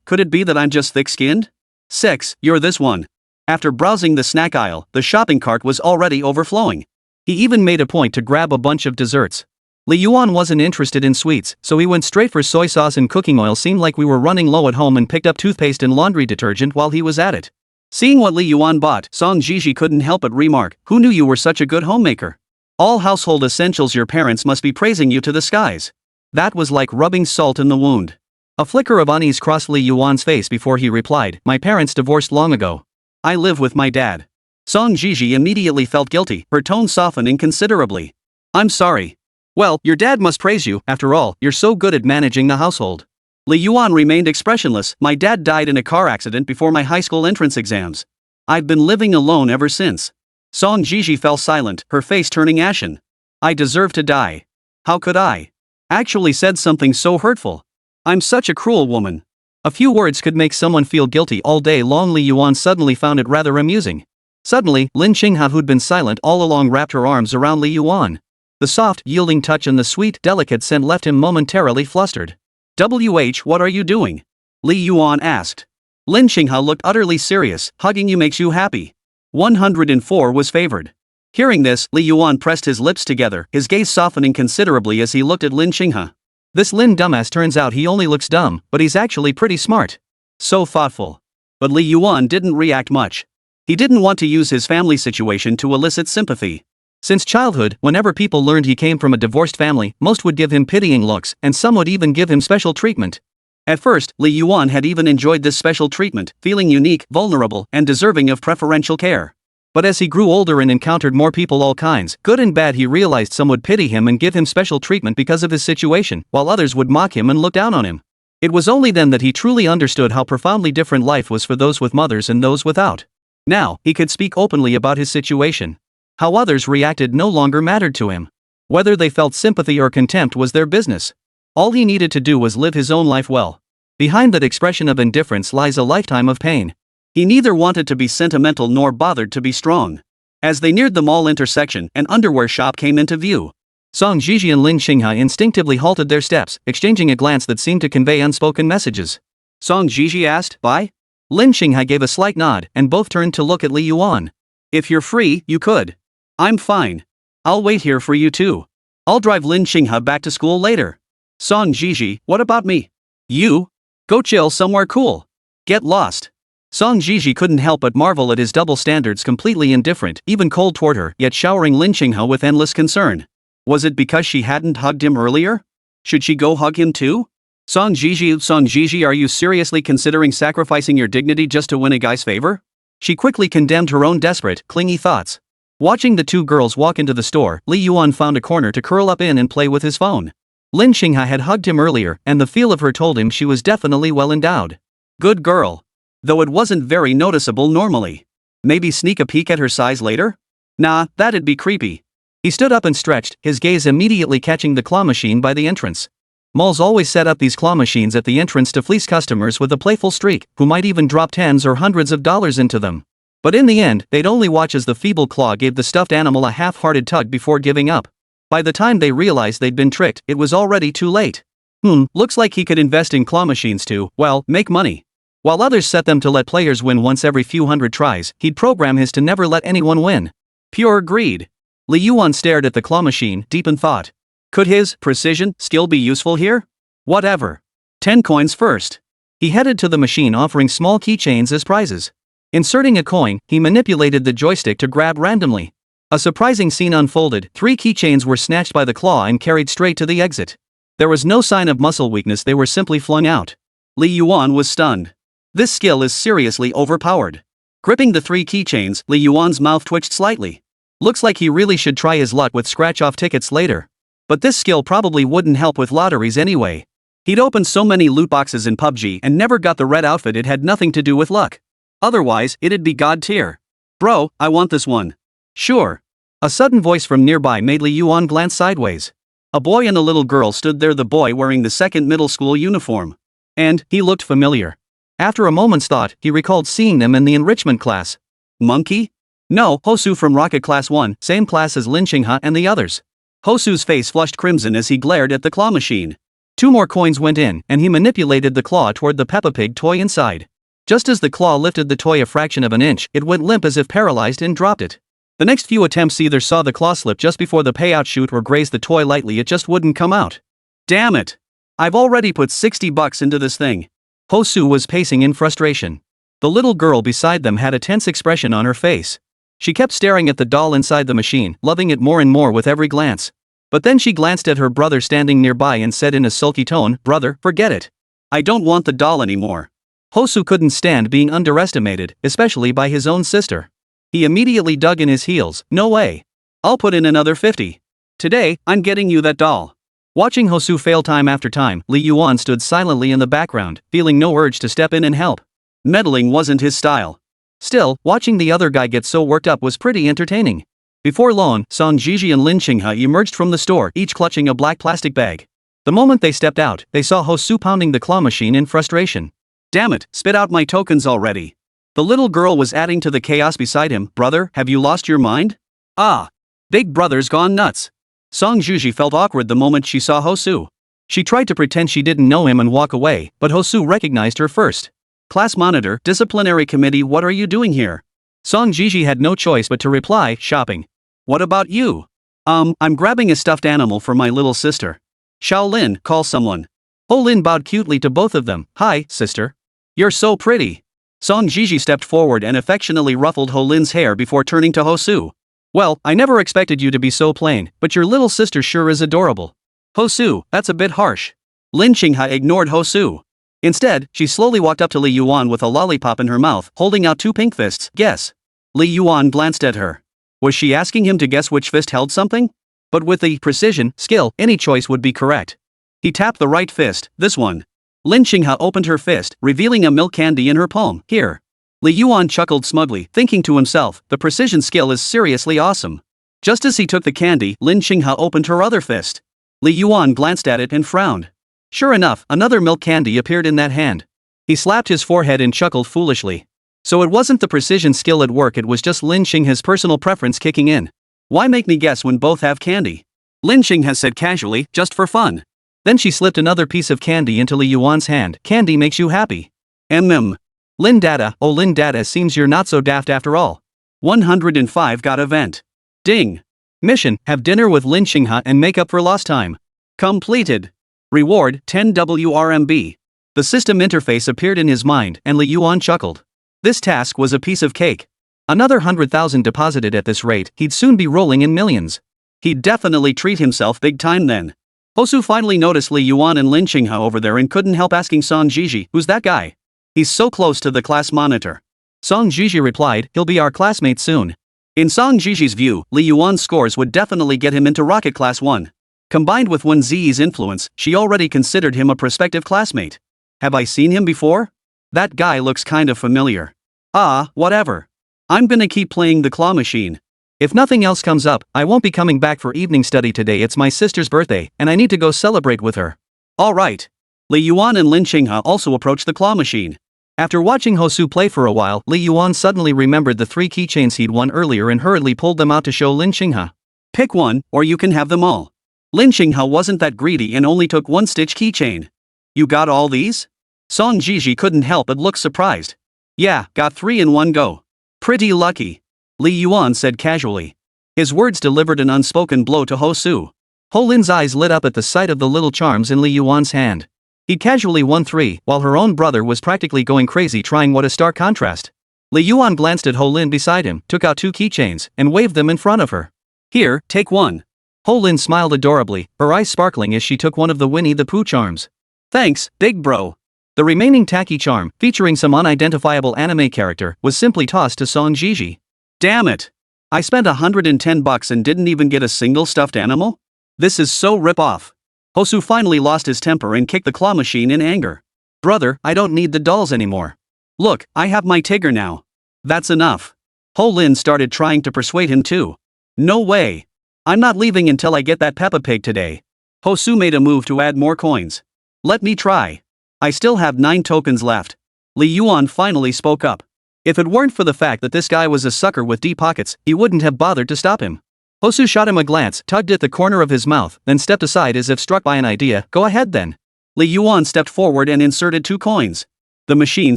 Could it be that I'm just thick-skinned? 6, you're this one. After browsing the snack aisle, the shopping cart was already overflowing. He even made a point to grab a bunch of desserts. Li Yuan wasn't interested in sweets, so he went straight for soy sauce and cooking oil. Seemed like we were running low at home and picked up toothpaste and laundry detergent while he was at it. Seeing what Li Yuan bought, Song Zhiyi couldn't help but remark, who knew you were such a good homemaker? All household essentials, your parents must be praising you to the skies. That was like rubbing salt in the wound. A flicker of unease crossed Li Yuan's face before he replied, my parents divorced long ago. I live with my dad. Song Zhiyi immediately felt guilty, her tone softening considerably. I'm sorry. Well, your dad must praise you, after all, you're so good at managing the household. Li Yuan remained expressionless. My dad died in a car accident before my high school entrance exams. I've been living alone ever since. Song Zhiyi fell silent, her face turning ashen. I deserve to die. How could I? Actually said something so hurtful. I'm such a cruel woman. A few words could make someone feel guilty all day long. Li Yuan suddenly found it rather amusing. Suddenly, Lin Xinghe, who'd been silent all along, wrapped her arms around Li Yuan. The soft, yielding touch and the sweet, delicate scent left him momentarily flustered. What are you doing? Li Yuan asked. Lin Xinghe looked utterly serious. Hugging you makes you happy. 104 was favored. Hearing this, Li Yuan pressed his lips together, his gaze softening considerably as he looked at Lin Xinghe. This Lin dumbass, turns out he only looks dumb, but he's actually pretty smart. So thoughtful. But Li Yuan didn't react much. He didn't want to use his family situation to elicit sympathy. Since childhood, whenever people learned he came from a divorced family, most would give him pitying looks, and some would even give him special treatment. At first, Li Yuan had even enjoyed this special treatment, feeling unique, vulnerable, and deserving of preferential care. But as he grew older and encountered more people all kinds, good and bad, he realized some would pity him and give him special treatment because of his situation, while others would mock him and look down on him. It was only then that he truly understood how profoundly different life was for those with mothers and those without. Now, he could speak openly about his situation. How others reacted no longer mattered to him. Whether they felt sympathy or contempt was their business. All he needed to do was live his own life well. Behind that expression of indifference lies a lifetime of pain. He neither wanted to be sentimental nor bothered to be strong. As they neared the mall intersection, an underwear shop came into view. Song Zhiyi and Lin Xinghe instinctively halted their steps, exchanging a glance that seemed to convey unspoken messages. Song Zhiyi asked, "Buy?" Lin Xinghe gave a slight nod, and both turned to look at Li Yuan. "If you're free, you could." "I'm fine. I'll wait here for you too. I'll drive Lin Xinghe back to school later." "Song Zhiyi, what about me?" "You? Go chill somewhere cool. Get lost." Song Zhiyi couldn't help but marvel at his double standards, completely indifferent, even cold toward her, yet showering Lin Xinghe with endless concern. Was it because she hadn't hugged him earlier? Should she go hug him too? Song Zhiyi, are you seriously considering sacrificing your dignity just to win a guy's favor? She quickly condemned her own desperate, clingy thoughts. Watching the two girls walk into the store, Li Yuan found a corner to curl up in and play with his phone. Lin Xinghe had hugged him earlier, and the feel of her told him she was definitely well endowed. Good girl. Though it wasn't very noticeable normally. Maybe sneak a peek at her size later? Nah, that'd be creepy. He stood up and stretched, his gaze immediately catching the claw machine by the entrance. Malls always set up these claw machines at the entrance to fleece customers with a playful streak, who might even drop tens or hundreds of dollars into them. But in the end, they'd only watch as the feeble claw gave the stuffed animal a half-hearted tug before giving up. By the time they realized they'd been tricked, it was already too late. Looks like he could invest in claw machines to, well, make money. While others set them to let players win once every few hundred tries, he'd program his to never let anyone win. Pure greed. Li Yuan stared at the claw machine, deep in thought. Could his precision skill be useful here? Whatever. 10 coins first. He headed to the machine, offering small keychains as prizes. Inserting a coin, he manipulated the joystick to grab randomly. A surprising scene unfolded. 3 keychains were snatched by the claw and carried straight to the exit. There was no sign of muscle weakness, they were simply flung out. Li Yuan was stunned. This skill is seriously overpowered. Gripping the 3 keychains, Li Yuan's mouth twitched slightly. Looks like he really should try his luck with scratch-off tickets later. But this skill probably wouldn't help with lotteries anyway. He'd opened so many loot boxes in PUBG and never got the red outfit, it had nothing to do with luck. Otherwise, it'd be god tier. Bro, I want this one. Sure. A sudden voice from nearby made Li Yuan glance sideways. A boy and a little girl stood there, the boy wearing the second middle school uniform. And he looked familiar. After a moment's thought, he recalled seeing them in the enrichment class. Monkey? No, Hosu from Rocket Class 1, same class as Lin Xinghe and the others. Hosu's face flushed crimson as he glared at the claw machine. 2 more coins went in, and he manipulated the claw toward the Peppa Pig toy inside. Just as the claw lifted the toy a fraction of an inch, it went limp as if paralyzed and dropped it. The next few attempts either saw the claw slip just before the payout chute or graze the toy lightly, it just wouldn't come out. Damn it! I've already put $60 into this thing. Hosu was pacing in frustration. The little girl beside them had a tense expression on her face. She kept staring at the doll inside the machine, loving it more and more with every glance. But then she glanced at her brother standing nearby and said in a sulky tone, "Brother, forget it. I don't want the doll anymore." Hosu couldn't stand being underestimated, especially by his own sister. He immediately dug in his heels. "No way. I'll put in another 50. Today, I'm getting you that doll." Watching Hosu fail time after time, Li Yuan stood silently in the background, feeling no urge to step in and help. Meddling wasn't his style. Still, watching the other guy get so worked up was pretty entertaining. Before long, Song Zhiyi and Lin Xinghe emerged from the store, each clutching a black plastic bag. The moment they stepped out, they saw Hosu pounding the claw machine in frustration. Damn it, spit out my tokens already. The little girl was adding to the chaos beside him. Brother, have you lost your mind? Ah. Big brother's gone nuts. Song Zhiyi felt awkward the moment she saw Hosu. She tried to pretend she didn't know him and walk away, but Hosu recognized her first. Class monitor, disciplinary committee, what are you doing here? Song Zhiyi had no choice but to reply, shopping. What about you? I'm grabbing a stuffed animal for my little sister. Shaolin, call someone. Ho Lin bowed cutely to both of them. Hi, sister. You're so pretty. Song Zhiyi stepped forward and affectionately ruffled Ho Lin's hair before turning to Hosu. Well, I never expected you to be so plain, but your little sister sure is adorable. Hosu, that's a bit harsh. Lin Qinghe ignored Hosu. Instead, she slowly walked up to Li Yuan with a lollipop in her mouth, holding out two pink fists. Guess. Li Yuan glanced at her. Was she asking him to guess which fist held something? But with the precision, skill, any choice would be correct. He tapped the right fist, this one. Lin Qinghe opened her fist, revealing a milk candy in her palm. Here. Li Yuan chuckled smugly, thinking to himself, the precision skill is seriously awesome. Just as he took the candy, Lin Qinghe opened her other fist. Li Yuan glanced at it and frowned. Sure enough, another milk candy appeared in that hand. He slapped his forehead and chuckled foolishly. So it wasn't the precision skill at work, it was just Lin Qinghe's personal preference kicking in. Why make me guess when both have candy? Lin Qinghe said casually, just for fun. Then she slipped another piece of candy into Li Yuan's hand. Candy makes you happy. Lin Dada, oh Lin Dada, seems you're not so daft after all. 105 got event. Ding. Mission, have dinner with Lin Qinghe and make up for lost time. Completed. Reward, 10 WRMB. The system interface appeared in his mind and Li Yuan chuckled. This task was a piece of cake. Another 100,000 deposited at this rate, he'd soon be rolling in millions. He'd definitely treat himself big time then. Hosu finally noticed Li Yuan and Lin Qinghe over there and couldn't help asking Song Zhiyi, who's that guy? He's so close to the class monitor. Song Zhiyi replied, he'll be our classmate soon. In Song Zhiyi's view, Li Yuan's scores would definitely get him into Rocket Class 1. Combined with Wēn Zhiyi's influence, she already considered him a prospective classmate. Have I seen him before? That guy looks kind of familiar. Ah, whatever. I'm gonna keep playing the claw machine. If nothing else comes up, I won't be coming back for evening study today. It's my sister's birthday, and I need to go celebrate with her. Alright. Li Yuan and Lin Qinghe also approached the claw machine. After watching Hosu play for a while, Li Yuan suddenly remembered the 3 keychains he'd won earlier and hurriedly pulled them out to show Lin Qinghe. Pick one, or you can have them all. Lin Qinghe wasn't that greedy and only took 1 stitch keychain. You got all these? Song Zhiyi couldn't help but look surprised. Yeah, got 3 in one go. Pretty lucky. Li Yuan said casually. His words delivered an unspoken blow to Hosu. Ho Lin's eyes lit up at the sight of the little charms in Li Yuan's hand. He casually won 3, while her own brother was practically going crazy trying. What a stark contrast. Li Yuan glanced at Ho Lin beside him, took out 2 keychains, and waved them in front of her. Here, take one. Ho Lin smiled adorably, her eyes sparkling as she took one of the Winnie the Pooh charms. Thanks, big bro. The remaining tacky charm, featuring some unidentifiable anime character, was simply tossed to Song Zhiyi. Damn it. I spent $110 and didn't even get a single stuffed animal? This is so rip-off. Hosu finally lost his temper and kicked the claw machine in anger. Brother, I don't need the dolls anymore. Look, I have my Tigger now. That's enough. Ho Lin started trying to persuade him too. No way. I'm not leaving until I get that Peppa Pig today. Hosu made a move to add more coins. Let me try. I still have 9 tokens left. Li Yuan finally spoke up. If it weren't for the fact that this guy was a sucker with deep pockets, he wouldn't have bothered to stop him. Hosu shot him a glance, tugged at the corner of his mouth, then stepped aside as if struck by an idea. Go ahead then. Li Yuan stepped forward and inserted 2 coins. The machine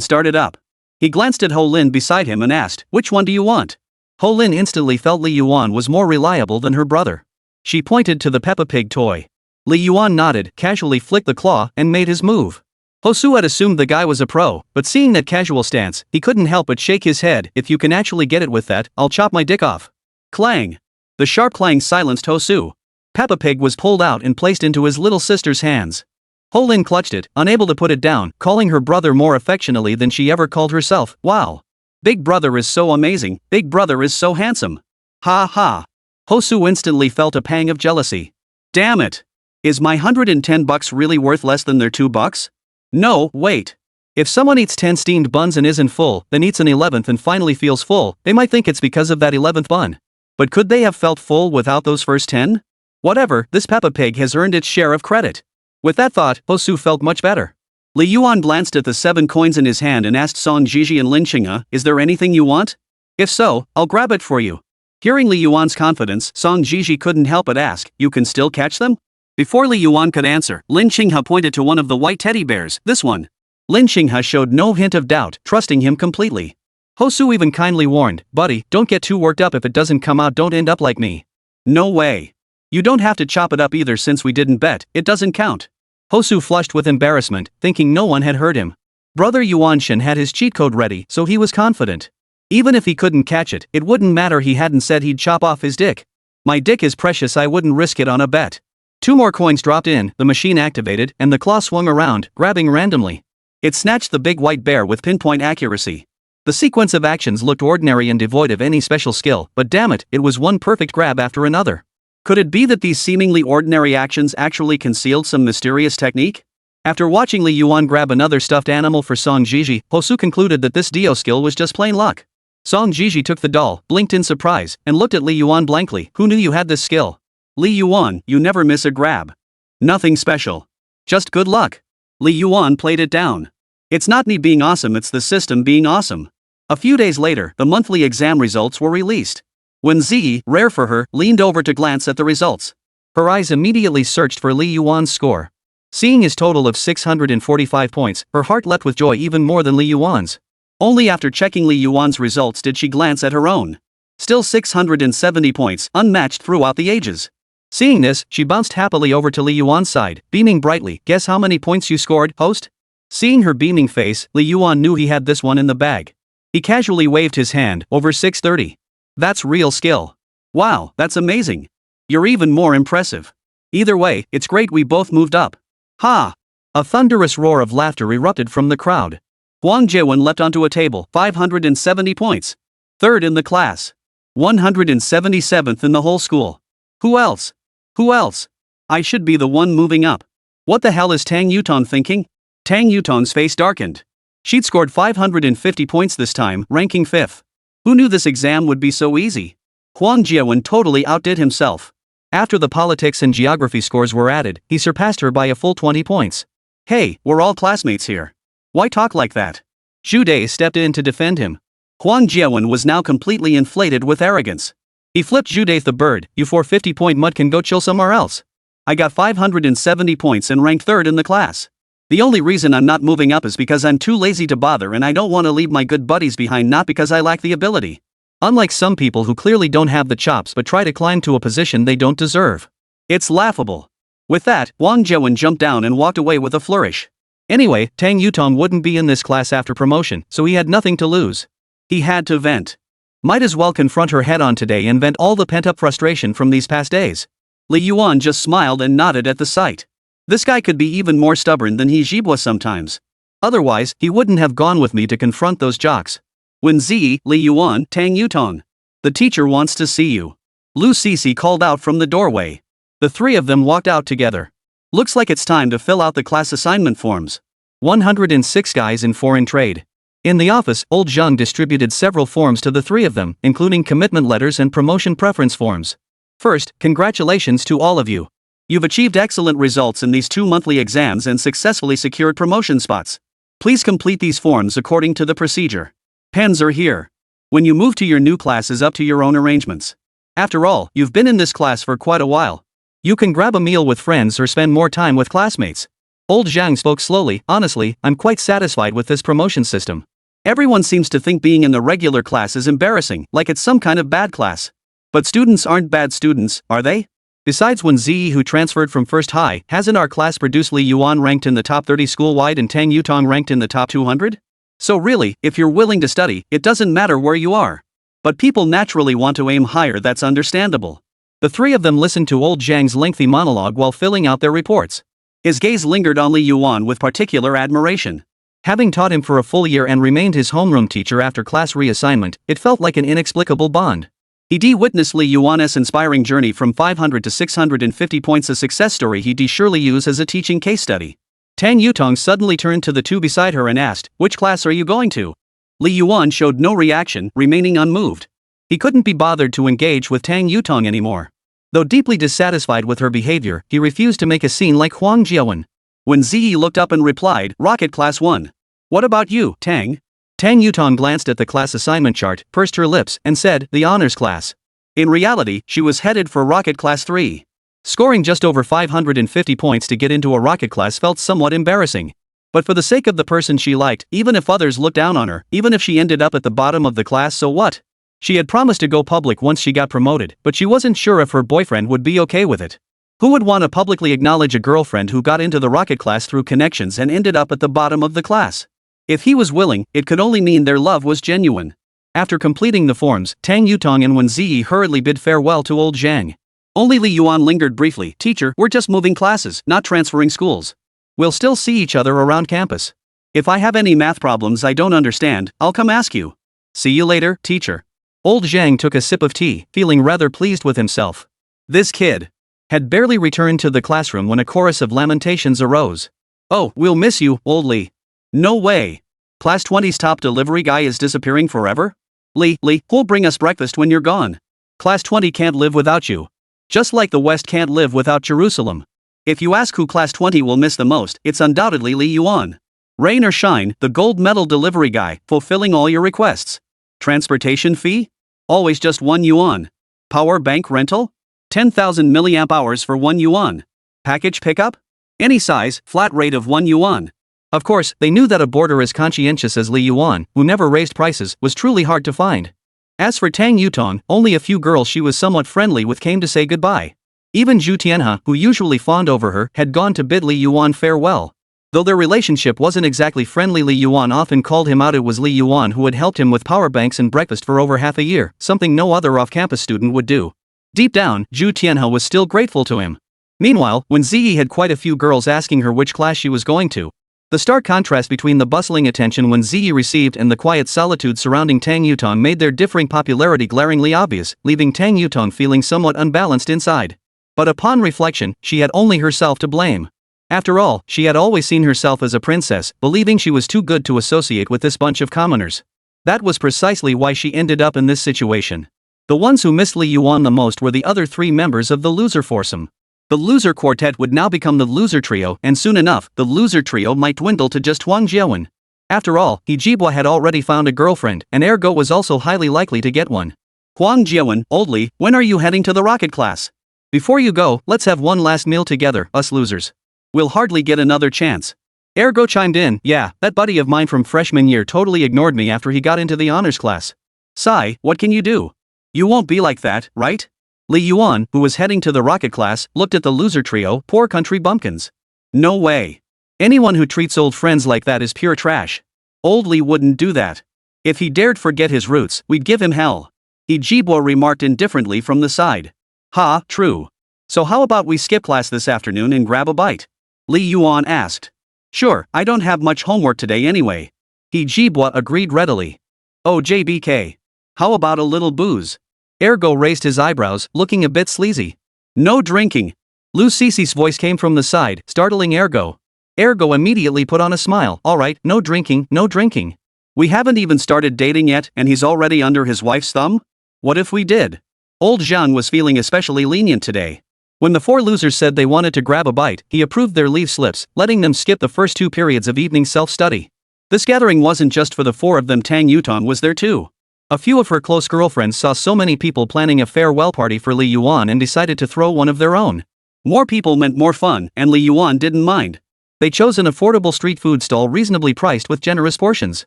started up. He glanced at Ho Lin beside him and asked, which one do you want? Ho Lin instantly felt Li Yuan was more reliable than her brother. She pointed to the Peppa Pig toy. Li Yuan nodded, casually flicked the claw, and made his move. Hosu had assumed the guy was a pro, but seeing that casual stance, he couldn't help but shake his head. If you can actually get it with that, I'll chop my dick off. Clang. The sharp clang silenced Hosu. Peppa Pig was pulled out and placed into his little sister's hands. Ho Lin clutched it, unable to put it down, calling her brother more affectionately than she ever called herself. Wow. Big brother is so amazing, big brother is so handsome. Ha ha. Hosu instantly felt a pang of jealousy. Damn it. Is my $110 really worth less than their $2? No, wait. If someone eats 10 steamed buns and isn't full, then eats an 11th and finally feels full, they might think it's because of that 11th bun. But could they have felt full without those first 10? Whatever, this Peppa Pig has earned its share of credit. With that thought, Hosu felt much better. Li Yuan glanced at the 7 coins in his hand and asked Song Zhiyi and Lin Qinghe, "Is there anything you want? If so, I'll grab it for you." Hearing Li Yuan's confidence, Song Zhiyi couldn't help but ask, "You can still catch them?" Before Li Yuan could answer, Lin Qinghe pointed to one of the white teddy bears, "This one." Lin Qinghe showed no hint of doubt, trusting him completely. Hosu even kindly warned, "Buddy, don't get too worked up if it doesn't come out, don't end up like me." "No way. You don't have to chop it up either since we didn't bet, it doesn't count." Hosu flushed with embarrassment, thinking no one had heard him. Brother Yuanshan had his cheat code ready, so he was confident. Even if he couldn't catch it, it wouldn't matter, he hadn't said he'd chop off his dick. "My dick is precious, I wouldn't risk it on a bet." 2 more coins dropped in, the machine activated, and the claw swung around, grabbing randomly. It snatched the big white bear with pinpoint accuracy. The sequence of actions looked ordinary and devoid of any special skill, but damn it, it was one perfect grab after another. Could it be that these seemingly ordinary actions actually concealed some mysterious technique? After watching Li Yuan grab another stuffed animal for Song Zhiyi, Hosu concluded that this Dio skill was just plain luck. Song Zhiyi took the doll, blinked in surprise, and looked at Li Yuan blankly. "Who knew you had this skill?" "Li Yuan, you never miss a grab. Nothing special. Just good luck." Li Yuan played it down. "It's not me being awesome, it's the system being awesome." A few days later, the monthly exam results were released. Wēn Zhiyi, rare for her, leaned over to glance at the results. Her eyes immediately searched for Li Yuan's score. Seeing his total of 645 points, her heart leapt with joy even more than Li Yuan's. Only after checking Li Yuan's results did she glance at her own. Still 670 points, unmatched throughout the ages. Seeing this, she bounced happily over to Li Yuan's side, beaming brightly. "Guess how many points you scored, host?" Seeing her beaming face, Li Yuan knew he had this one in the bag. He casually waved his hand, "Over 630. That's real skill." "Wow, that's amazing. You're even more impressive." "Either way, it's great we both moved up." "Ha!" A thunderous roar of laughter erupted from the crowd. Wang Jiwen leapt onto a table, 570 points. 3rd in the class. 177th in the whole school. Who else? Who else? I should be the one moving up. What the hell is Tang Yutong thinking? Tang Yutong's face darkened. She'd scored 550 points this time, ranking 5th. Who knew this exam would be so easy? Huang Jiawen totally outdid himself. After the politics and geography scores were added, he surpassed her by a full 20 points. "Hey, we're all classmates here. Why talk like that?" Zhu Dai stepped in to defend him. Huang Jiawen was now completely inflated with arrogance. He flipped Zhu Dai the bird. "You 450-point mud can go chill somewhere else. I got 570 points and ranked 3rd in the class. The only reason I'm not moving up is because I'm too lazy to bother and I don't want to leave my good buddies behind, not because I lack the ability." Unlike some people who clearly don't have the chops but try to climb to a position they don't deserve. It's laughable. With that, Wang Jiawen jumped down and walked away with a flourish. Anyway, Tang Yutong wouldn't be in this class after promotion, so he had nothing to lose. He had to vent. Might as well confront her head-on today and vent all the pent-up frustration from these past days. Li Yuan just smiled and nodded at the sight. This guy could be even more stubborn than he Zhibwa sometimes. Otherwise, he wouldn't have gone with me to confront those jocks. Wēn Zhiyi, Li Yuan, Tang Yutong. The teacher wants to see you. Lu Sisi called out from the doorway. The 3 of them walked out together. Looks like it's time to fill out the class assignment forms. 106 guys in foreign trade. In the office, old Zheng distributed several forms to the 3 of them, including commitment letters and promotion preference forms. "First, congratulations to all of you. You've achieved excellent results in these 2 monthly exams and successfully secured promotion spots. Please complete these forms according to the procedure. Pens are here. When you move to your new class is up to your own arrangements. After all, you've been in this class for quite a while. You can grab a meal with friends or spend more time with classmates." Old Zhang spoke slowly. "Honestly, I'm quite satisfied with this promotion system. Everyone seems to think being in the regular class is embarrassing, like it's some kind of bad class. But students aren't bad students, are they? Besides Wēn Zhiyi, who transferred from first high, hasn't our class produced Li Yuan ranked in the top 30 school-wide and Tang Yutong ranked in the top 200? So really, if you're willing to study, it doesn't matter where you are. But people naturally want to aim higher, that's understandable." The 3 of them listened to old Zhang's lengthy monologue while filling out their reports. His gaze lingered on Li Yuan with particular admiration. Having taught him for a full year and remained his homeroom teacher after class reassignment, it felt like an inexplicable bond. He witnessed Li Yuan's inspiring journey from 500 to 650 points, a success story he'd surely use as a teaching case study. Tang Yutong suddenly turned to the 2 beside her and asked, "Which class are you going to?" Li Yuan showed no reaction, remaining unmoved. He couldn't be bothered to engage with Tang Yutong anymore. Though deeply dissatisfied with her behavior, he refused to make a scene like Huang Jiawen. Wēn Zhiyi looked up and replied, Rocket Class 1. What about you, Tang? Tang Yutong glanced at the class assignment chart, pursed her lips, and said, the honors class. In reality, she was headed for Rocket Class 3. Scoring just over 550 points to get into a rocket class felt somewhat embarrassing. But for the sake of the person she liked, even if others looked down on her, even if she ended up at the bottom of the class, so what? She had promised to go public once she got promoted, but she wasn't sure if her boyfriend would be okay with it. Who would want to publicly acknowledge a girlfriend who got into the rocket class through connections and ended up at the bottom of the class? If he was willing, it could only mean their love was genuine. After completing the forms, Tang Yutong and Wēn Zhiyi hurriedly bid farewell to old Zhang. Only Li Yuan lingered briefly. Teacher, we're just moving classes, not transferring schools. We'll still see each other around campus. If I have any math problems I don't understand, I'll come ask you. See you later, teacher. Old Zhang took a sip of tea, feeling rather pleased with himself. This kid had barely returned to the classroom when a chorus of lamentations arose. Oh, we'll miss you, old Li. No way. Class 20's top delivery guy is disappearing forever? Li, who'll bring us breakfast when you're gone? Class 20 can't live without you. Just like the West can't live without Jerusalem. If you ask who Class 20 will miss the most, it's undoubtedly Li Yuan. Rain or shine, the gold medal delivery guy, fulfilling all your requests. Transportation fee? Always just 1 yuan. Power bank rental? 10,000 milliamp hours for 1 yuan. Package pickup? Any size, flat rate of 1 yuan. Of course, they knew that a boarder as conscientious as Li Yuan, who never raised prices, was truly hard to find. As for Tang Yutong, only a few girls she was somewhat friendly with came to say goodbye. Even Zhu Tianhe, who usually fawned over her, had gone to bid Li Yuan farewell. Though their relationship wasn't exactly friendly, Li Yuan often called him out. It was Li Yuan who had helped him with power banks and breakfast for over half a year, something no other off-campus student would do. Deep down, Zhu Tianhe was still grateful to him. Meanwhile, Wēn Zhiyi had quite a few girls asking her which class she was going to. The stark contrast between the bustling attention Wēn Zhiyi received and the quiet solitude surrounding Tang Yutong made their differing popularity glaringly obvious, leaving Tang Yutong feeling somewhat unbalanced inside. But upon reflection, she had only herself to blame. After all, she had always seen herself as a princess, believing she was too good to associate with this bunch of commoners. That was precisely why she ended up in this situation. The ones who missed Li Yuan the most were the other 3 members of the loser foursome. The loser quartet would now become the loser trio, and soon enough, the loser trio might dwindle to just Huang Jiawen. After all, He Jibua had already found a girlfriend, and ergo was also highly likely to get one. Huang Jiawen, old Li, when are you heading to the rocket class? Before you go, let's have one last meal together, us losers. We'll hardly get another chance. Ergo chimed in, yeah, that buddy of mine from freshman year totally ignored me after he got into the honors class. Sigh, what can you do? You won't be like that, right? Li Yuan, who was heading to the rocket class, looked at the loser trio, poor country bumpkins. No way. Anyone who treats old friends like that is pure trash. Old Li wouldn't do that. If he dared forget his roots, we'd give him hell. He Jibua remarked indifferently from the side. Ha, true. So how about we skip class this afternoon and grab a bite? Li Yuan asked. Sure, I don't have much homework today anyway. He Jibua agreed readily. Oh JBK. How about a little booze? Ergo raised his eyebrows, looking a bit sleazy. No drinking. Lu Cici's voice came from the side, startling Ergo. Ergo immediately put on a smile. Alright, no drinking, no drinking. We haven't even started dating yet, and he's already under his wife's thumb? What if we did? Old Zhang was feeling especially lenient today. When the 4 losers said they wanted to grab a bite, he approved their leave slips, letting them skip the first 2 periods of evening self-study. This gathering wasn't just for the 4 of them. Tang Yutong was there too. A few of her close girlfriends saw so many people planning a farewell party for Li Yuan and decided to throw one of their own. More people meant more fun, and Li Yuan didn't mind. They chose an affordable street food stall reasonably priced with generous portions.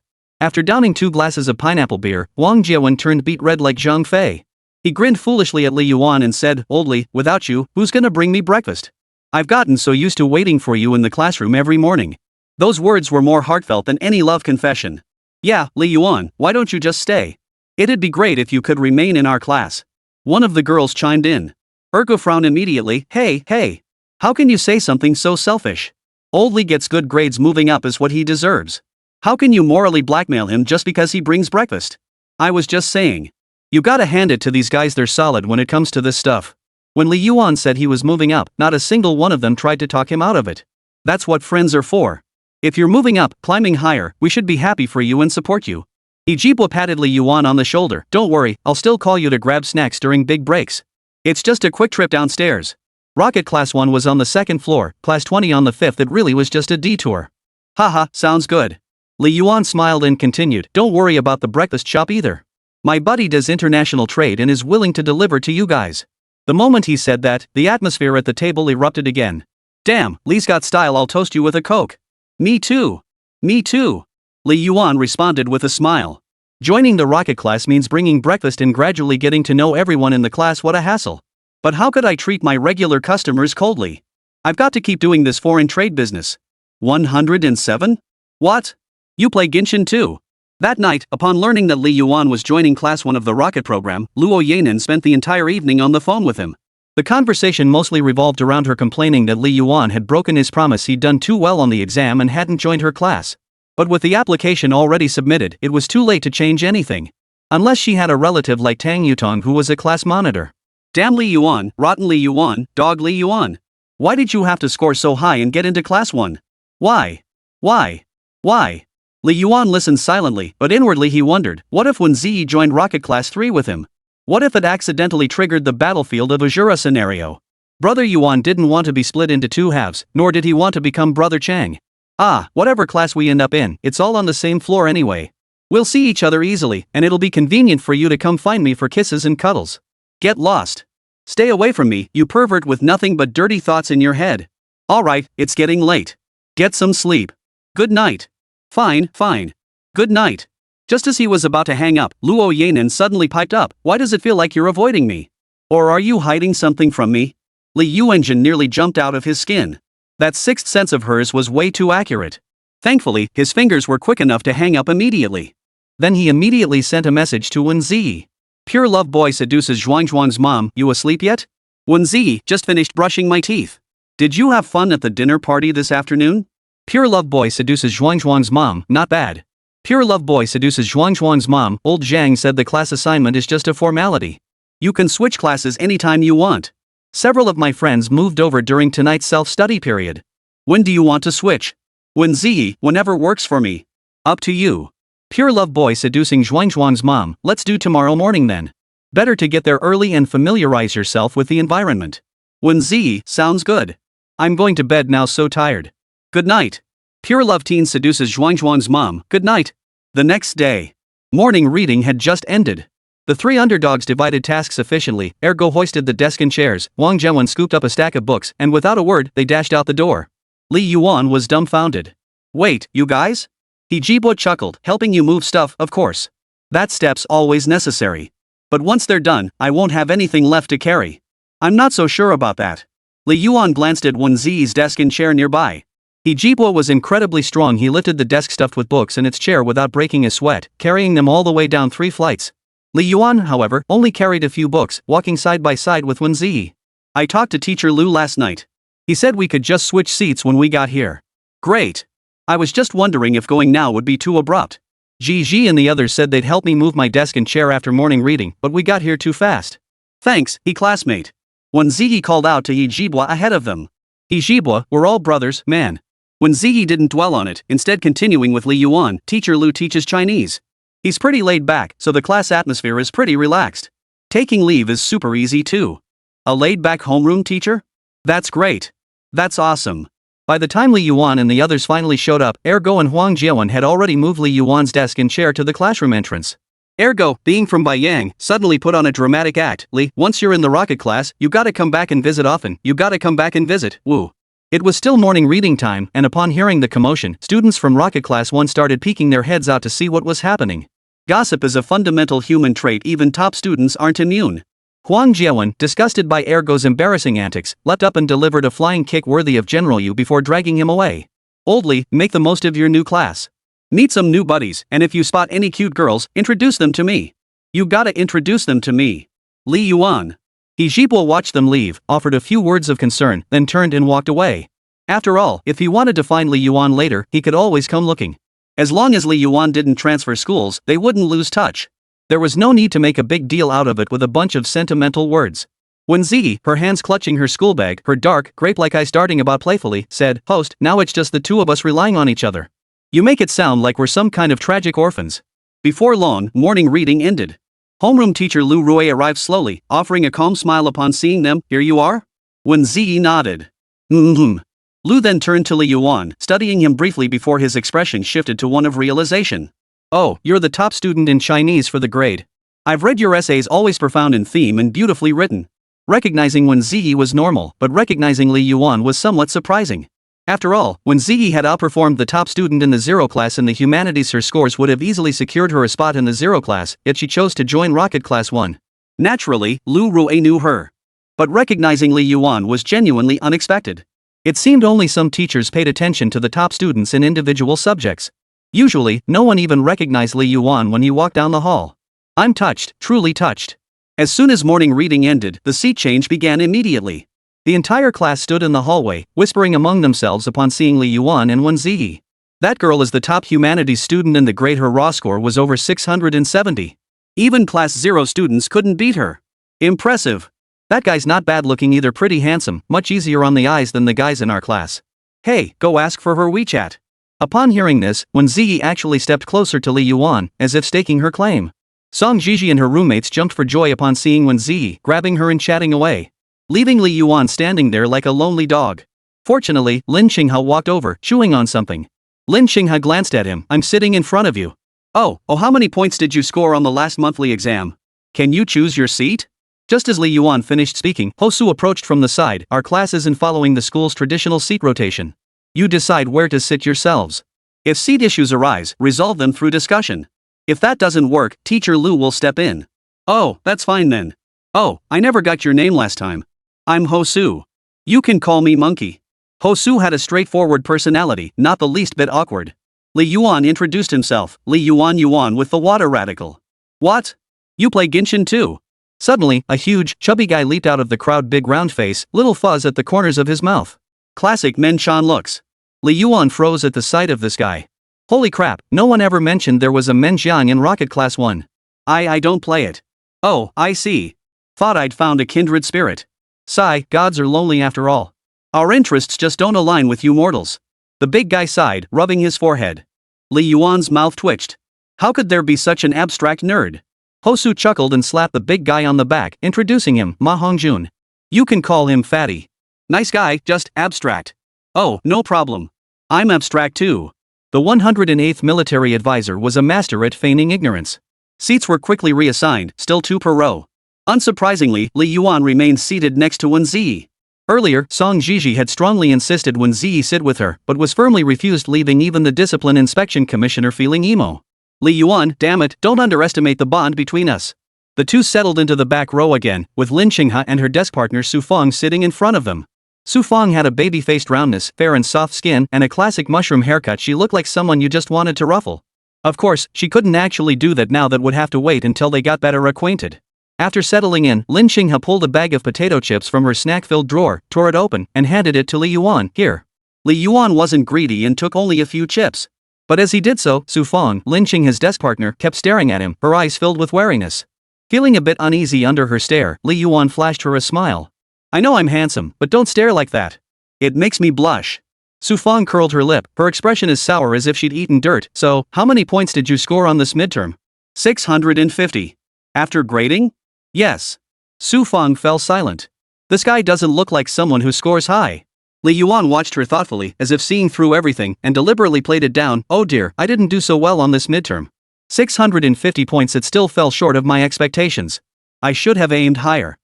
After downing 2 glasses of pineapple beer, Huang Jiawen turned beet red like Zhang Fei. He grinned foolishly at Li Yuan and said, Old Li, without you, who's gonna bring me breakfast? I've gotten so used to waiting for you in the classroom every morning. Those words were more heartfelt than any love confession. Yeah, Li Yuan, why don't you just stay? It'd be great if you could remain in our class. One of the girls chimed in. Ergo frowned immediately. Hey. How can you say something so selfish? Old Li gets good grades, moving up is what he deserves. How can you morally blackmail him just because he brings breakfast? I was just saying. You gotta hand it to these guys, they're solid when it comes to this stuff. When Li Yuan said he was moving up, not a single one of them tried to talk him out of it. That's what friends are for. If you're moving up, climbing higher, we should be happy for you and support you. Ijibwa patted Li Yuan on the shoulder. Don't worry, I'll still call you to grab snacks during big breaks. It's just a quick trip downstairs. Rocket Class 1 was on the second floor, Class 20 on the fifth. It really was just a detour. Haha, sounds good. Li Yuan smiled and continued, don't worry about the breakfast shop either. My buddy does international trade and is willing to deliver to you guys. The moment he said that, the atmosphere at the table erupted again. Damn, Li's got style, I'll toast you with a Coke. Me too. Me too. Li Yuan responded with a smile. Joining the rocket class means bringing breakfast and gradually getting to know everyone in the class. What a hassle. But how could I treat my regular customers coldly? I've got to keep doing this foreign trade business. 107? What? You play Genshin too? That night, upon learning that Li Yuan was joining Class 1 of the rocket program, Luo Yanan spent the entire evening on the phone with him. The conversation mostly revolved around her complaining that Li Yuan had broken his promise. He'd done too well on the exam and hadn't joined her class. But with the application already submitted, it was too late to change anything. Unless she had a relative like Tang Yutong who was a class monitor. Damn Li Yuan, rotten Li Yuan, dog Li Yuan. Why did you have to score so high and get into Class 1? Why? Why? Why? Li Yuan listened silently, but inwardly he wondered, what if Wēn Zhiyi joined Rocket Class 3 with him? What if it accidentally triggered the battlefield of Azura scenario? Brother Yuan didn't want to be split into two halves, nor did he want to become Brother Chang. Ah, whatever class we end up in, it's all on the same floor anyway. We'll see each other easily, and it'll be convenient for you to come find me for kisses and cuddles. Get lost. Stay away from me, you pervert with nothing but dirty thoughts in your head. Alright, it's getting late. Get some sleep. Good night. Fine, fine. Good night. Just as he was about to hang up, Luo Yanan suddenly piped up, why does it feel like you're avoiding me? Or are you hiding something from me? Li Yuan nearly jumped out of his skin. That sixth sense of hers was way too accurate. Thankfully, his fingers were quick enough to hang up immediately. Then he immediately sent a message to Wēn Zhiyi. Pure love boy seduces Zhuang's mom, you asleep yet? Wēn Zhiyi, just finished brushing my teeth. Did you have fun at the dinner party this afternoon? Pure love boy seduces Zhuang's mom, not bad. Pure love boy seduces Zhuang's mom, old Zhang said the class assignment is just a formality. You can switch classes anytime you want. Several of my friends moved over during tonight's self-study period. When do you want to switch? Wēn Zhiyi, whenever works for me. Up to you. Pure love boy seducing Zhuang's mom, let's do tomorrow morning then. Better to get there early and familiarize yourself with the environment. Wēn Zhiyi, sounds good. I'm going to bed now, so tired. Good night. Pure love teen seduces Zhuang's mom, good night. The next day. Morning reading had just ended. The three underdogs divided tasks efficiently, ergo hoisted the desk and chairs, Wang Zhenwen scooped up a stack of books, and without a word, they dashed out the door. Li Yuan was dumbfounded. Wait, you guys? He Jibo chuckled, helping you move stuff, of course. That step's always necessary. But once they're done, I won't have anything left to carry. I'm not so sure about that. Li Yuan glanced at Wēn Zhiyi's desk and chair nearby. He Jibo was incredibly strong. He lifted the desk stuffed with books and its chair without breaking a sweat, carrying them all the way down 3 flights. Li Yuan, however, only carried a few books, walking side by side with Wēn Zhiyi. I talked to Teacher Lu last night. He said we could just switch seats when we got here. Great. I was just wondering if going now would be too abrupt. Ji and the others said they'd help me move my desk and chair after morning reading, but we got here too fast. Thanks, he classmate. Wēn Zhiyi called out to He Jibwa ahead of them. He Jibwa, we're all brothers, man. Wēn Zhiyi didn't dwell on it, instead continuing with Li Yuan, Teacher Lu teaches Chinese. He's pretty laid back, so the class atmosphere is pretty relaxed. Taking leave is super easy too. A laid back homeroom teacher? That's great. That's awesome. By the time Li Yuan and the others finally showed up, Ergo and Huang Jiawen had already moved Li Yuan's desk and chair to the classroom entrance. Ergo, being from Baiyang, suddenly put on a dramatic act. Li, once you're in the rocket class, you gotta come back and visit often, you gotta come back and visit, woo. It was still morning reading time, and upon hearing the commotion, students from Rocket Class 1 started peeking their heads out to see what was happening. Gossip is a fundamental human trait, even top students aren't immune. Huang Jiawen, disgusted by Ergo's embarrassing antics, leapt up and delivered a flying kick worthy of General Yu before dragging him away. Oldly, make the most of your new class. Meet some new buddies, and if you spot any cute girls, introduce them to me. You gotta introduce them to me. Li Yuan. He Jibo watched them leave, offered a few words of concern, then turned and walked away. After all, if he wanted to find Li Yuan later, he could always come looking. As long as Li Yuan didn't transfer schools, they wouldn't lose touch. There was no need to make a big deal out of it with a bunch of sentimental words. Wēn Zhiyi, her hands clutching her school bag, her dark, grape-like eyes darting about playfully, said, Host, now it's just the two of us relying on each other. You make it sound like we're some kind of tragic orphans. Before long, morning reading ended. Homeroom teacher Lu Rui arrived slowly, offering a calm smile upon seeing them. Here you are? Wēn Zhiyi nodded. Mm-hmm. Lu then turned to Li Yuan, studying him briefly before his expression shifted to one of realization. Oh, you're the top student in Chinese for the grade. I've read your essays, always profound in theme and beautifully written. Recognizing Wēn Zhiyi was normal, but recognizing Li Yuan was somewhat surprising. After all, Wēn Zhiyi had outperformed the top student in the zero class in the humanities. Her scores would have easily secured her a spot in the zero class, yet she chose to join Rocket Class 1. Naturally, Lu Rui knew her. But recognizing Li Yuan was genuinely unexpected. It seemed only some teachers paid attention to the top students in individual subjects. Usually, no one even recognized Li Yuan when he walked down the hall. I'm touched, truly touched. As soon as morning reading ended, the seat change began immediately. The entire class stood in the hallway, whispering among themselves upon seeing Li Yuan and Wēn Zhiyi. That girl is the top humanities student in the grade. Her raw score was over 670. Even class 0 students couldn't beat her. Impressive. That guy's not bad looking either, pretty handsome, much easier on the eyes than the guys in our class. Hey, go ask for her WeChat. Upon hearing this, Wēn Zhiyi actually stepped closer to Li Yuan, as if staking her claim. Zhiji and her roommates jumped for joy upon seeing Wēn Zhiyi, grabbing her and chatting away, leaving Li Yuan standing there like a lonely dog. Fortunately, Lin Qinghe walked over, chewing on something. Lin Qinghe glanced at him. I'm sitting in front of you. Oh, how many points did you score on the last monthly exam? Can you choose your seat? Just as Li Yuan finished speaking, Hosu approached from the side. Our class isn't following the school's traditional seat rotation. You decide where to sit yourselves. If seat issues arise, resolve them through discussion. If that doesn't work, Teacher Lu will step in. Oh, that's fine then. Oh, I never got your name last time. I'm Hosu. You can call me Monkey. Hosu had a straightforward personality, not the least bit awkward. Li Yuan introduced himself. Li Yuan with the water radical. What? You play Genshin too? Suddenly, a huge, chubby guy leaped out of the crowd, big round face, little fuzz at the corners of his mouth. Classic Menchan looks. Li Yuan froze at the sight of this guy. Holy crap, no one ever mentioned there was a Menjiang in Rocket Class 1. I don't play it. Oh, I see. Thought I'd found a kindred spirit. Sigh, gods are lonely after all. Our interests just don't align with you mortals. The big guy sighed, rubbing his forehead. Li Yuan's mouth twitched. How could there be such an abstract nerd? Hosu chuckled and slapped the big guy on the back, introducing him, Ma Hongjun. You can call him Fatty. Nice guy, just abstract. Oh, no problem. I'm abstract too. The 108th military advisor was a master at feigning ignorance. Seats were quickly reassigned, still 2 per row. Unsurprisingly, Li Yuan remained seated next to Wēn Zhiyi. Earlier, Zhiji had strongly insisted Wēn Zhiyi sit with her, but was firmly refused, leaving even the discipline inspection commissioner feeling emo. Li Yuan, damn it, don't underestimate the bond between us. The two settled into the back row again, with Lin Qinghe and her desk partner Su Feng sitting in front of them. Su Feng had a baby-faced roundness, fair and soft skin, and a classic mushroom haircut. She looked like someone you just wanted to ruffle. Of course, she couldn't actually do that now, that would have to wait until they got better acquainted. After settling in, Lin Qinghe pulled a bag of potato chips from her snack-filled drawer, tore it open, and handed it to Li Yuan. Here. Li Yuan wasn't greedy and took only a few chips. But as he did so, Su Feng, Lin Qinghe's desk partner, kept staring at him, her eyes filled with wariness. Feeling a bit uneasy under her stare, Li Yuan flashed her a smile. I know I'm handsome, but don't stare like that. It makes me blush. Su Feng curled her lip, her expression as sour as if she'd eaten dirt. So, how many points did you score on this midterm? 650. After grading? Yes. Su Feng fell silent. This guy doesn't look like someone who scores high. Li Yuan watched her thoughtfully, as if seeing through everything, and deliberately played it down. Oh dear, I didn't do so well on this midterm. 650 points, it still fell short of my expectations. I should have aimed higher.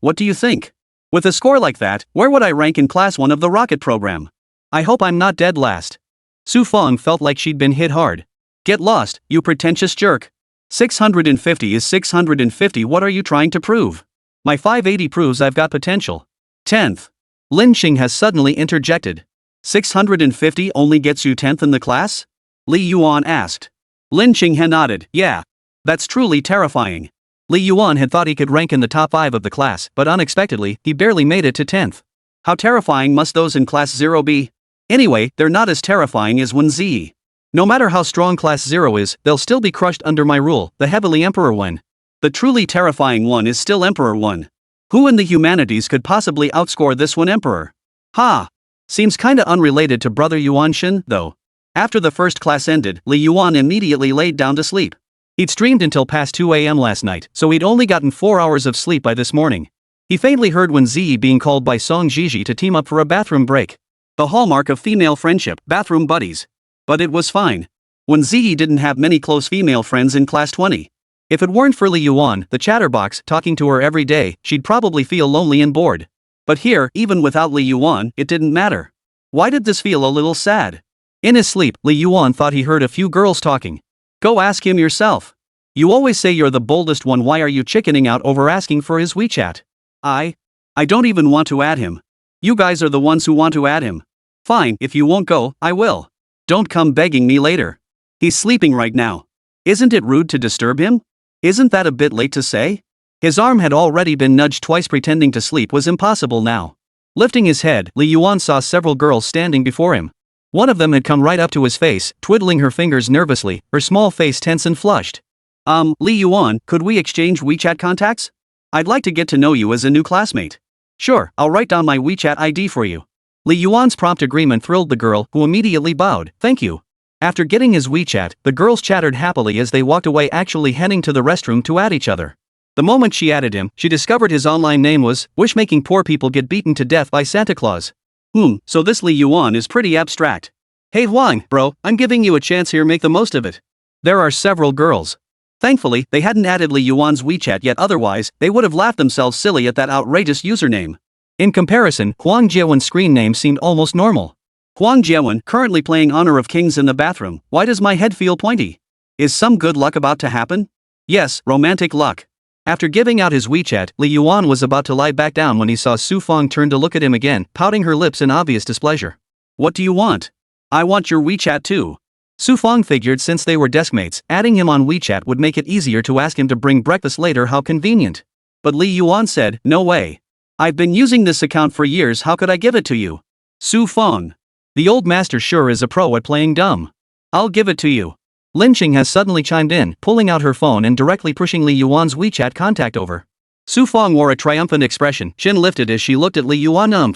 What do you think? With a score like that, where would I rank in Class 1 of the rocket program? I hope I'm not dead last. Su Feng felt like she'd been hit hard. Get lost, you pretentious jerk. 650 is 650. What are you trying to prove? My 580 proves I've got potential. 10th. Lin Qinghe has suddenly interjected. 650 only gets you 10th in the class? Li Yuan asked. Lin Qinghe nodded. Yeah. That's truly terrifying. Li Yuan had thought he could rank in the top 5 of the class, but unexpectedly, he barely made it to 10th. How terrifying must those in Class 0 be? Anyway, they're not as terrifying as Wēn Zhiyi. No matter how strong Class 0 is, they'll still be crushed under my rule, the heavily Emperor one. The truly terrifying one is still Emperor 1. Who in the humanities could possibly outscore this one Emperor? Seems kinda unrelated to Brother Yuanshin, though. After the first class ended, Li Yuan immediately laid down to sleep. He'd streamed until past 2 a.m. last night, so he'd only gotten 4 hours of sleep by this morning. He faintly heard Wēn Zhiyi being called by Wēn Zhiyi to team up for a bathroom break. The hallmark of female friendship, bathroom buddies. But it was fine. Wēn Zhiyi didn't have many close female friends in class 20. If it weren't for Li Yuan, the chatterbox, talking to her every day, she'd probably feel lonely and bored. But here, even without Li Yuan, it didn't matter. Why did this feel a little sad? In his sleep, Li Yuan thought he heard a few girls talking. Go ask him yourself. You always say you're the boldest one, why are you chickening out over asking for his WeChat? I don't even want to add him. You guys are the ones who want to add him. Fine, if you won't go, I will. Don't come begging me later. He's sleeping right now. Isn't it rude to disturb him? Isn't that a bit late to say? His arm had already been nudged twice. Pretending to sleep was impossible now. Lifting his head, Li Yuan saw several girls standing before him. One of them had come right up to his face, twiddling her fingers nervously, her small face tense and flushed. Li Yuan, could we exchange WeChat contacts? I'd like to get to know you as a new classmate. Sure, I'll write down my WeChat ID for you. Li Yuan's prompt agreement thrilled the girl, who immediately bowed, thank you. After getting his WeChat, the girls chattered happily as they walked away, actually heading to the restroom to add each other. The moment she added him, she discovered his online name was, Wish making poor people get beaten to death by Santa Claus. So this Li Yuan is pretty abstract. Hey Huang, bro, I'm giving you a chance here, make the most of it. There are several girls. Thankfully, they hadn't added Li Yuan's WeChat yet, otherwise, they would have laughed themselves silly at that outrageous username. In comparison, Huang Jiawen's screen name seemed almost normal. Huang Jiawen, currently playing Honor of Kings in the bathroom. Why does my head feel pointy? Is some good luck about to happen? Yes, romantic luck. After giving out his WeChat, Li Yuan was about to lie back down when he saw Su Feng turn to look at him again, pouting her lips in obvious displeasure. What do you want? I want your WeChat too. Su Feng figured since they were deskmates, adding him on WeChat would make it easier to ask him to bring breakfast later, how convenient. But Li Yuan said, no way. I've been using this account for years, how could I give it to you? Su Feng. The old master sure is a pro at playing dumb. I'll give it to you. Lin Qing has suddenly chimed in, pulling out her phone and directly pushing Li Yuan's WeChat contact over. Su Feng wore a triumphant expression, chin lifted as she looked at Li Yuan.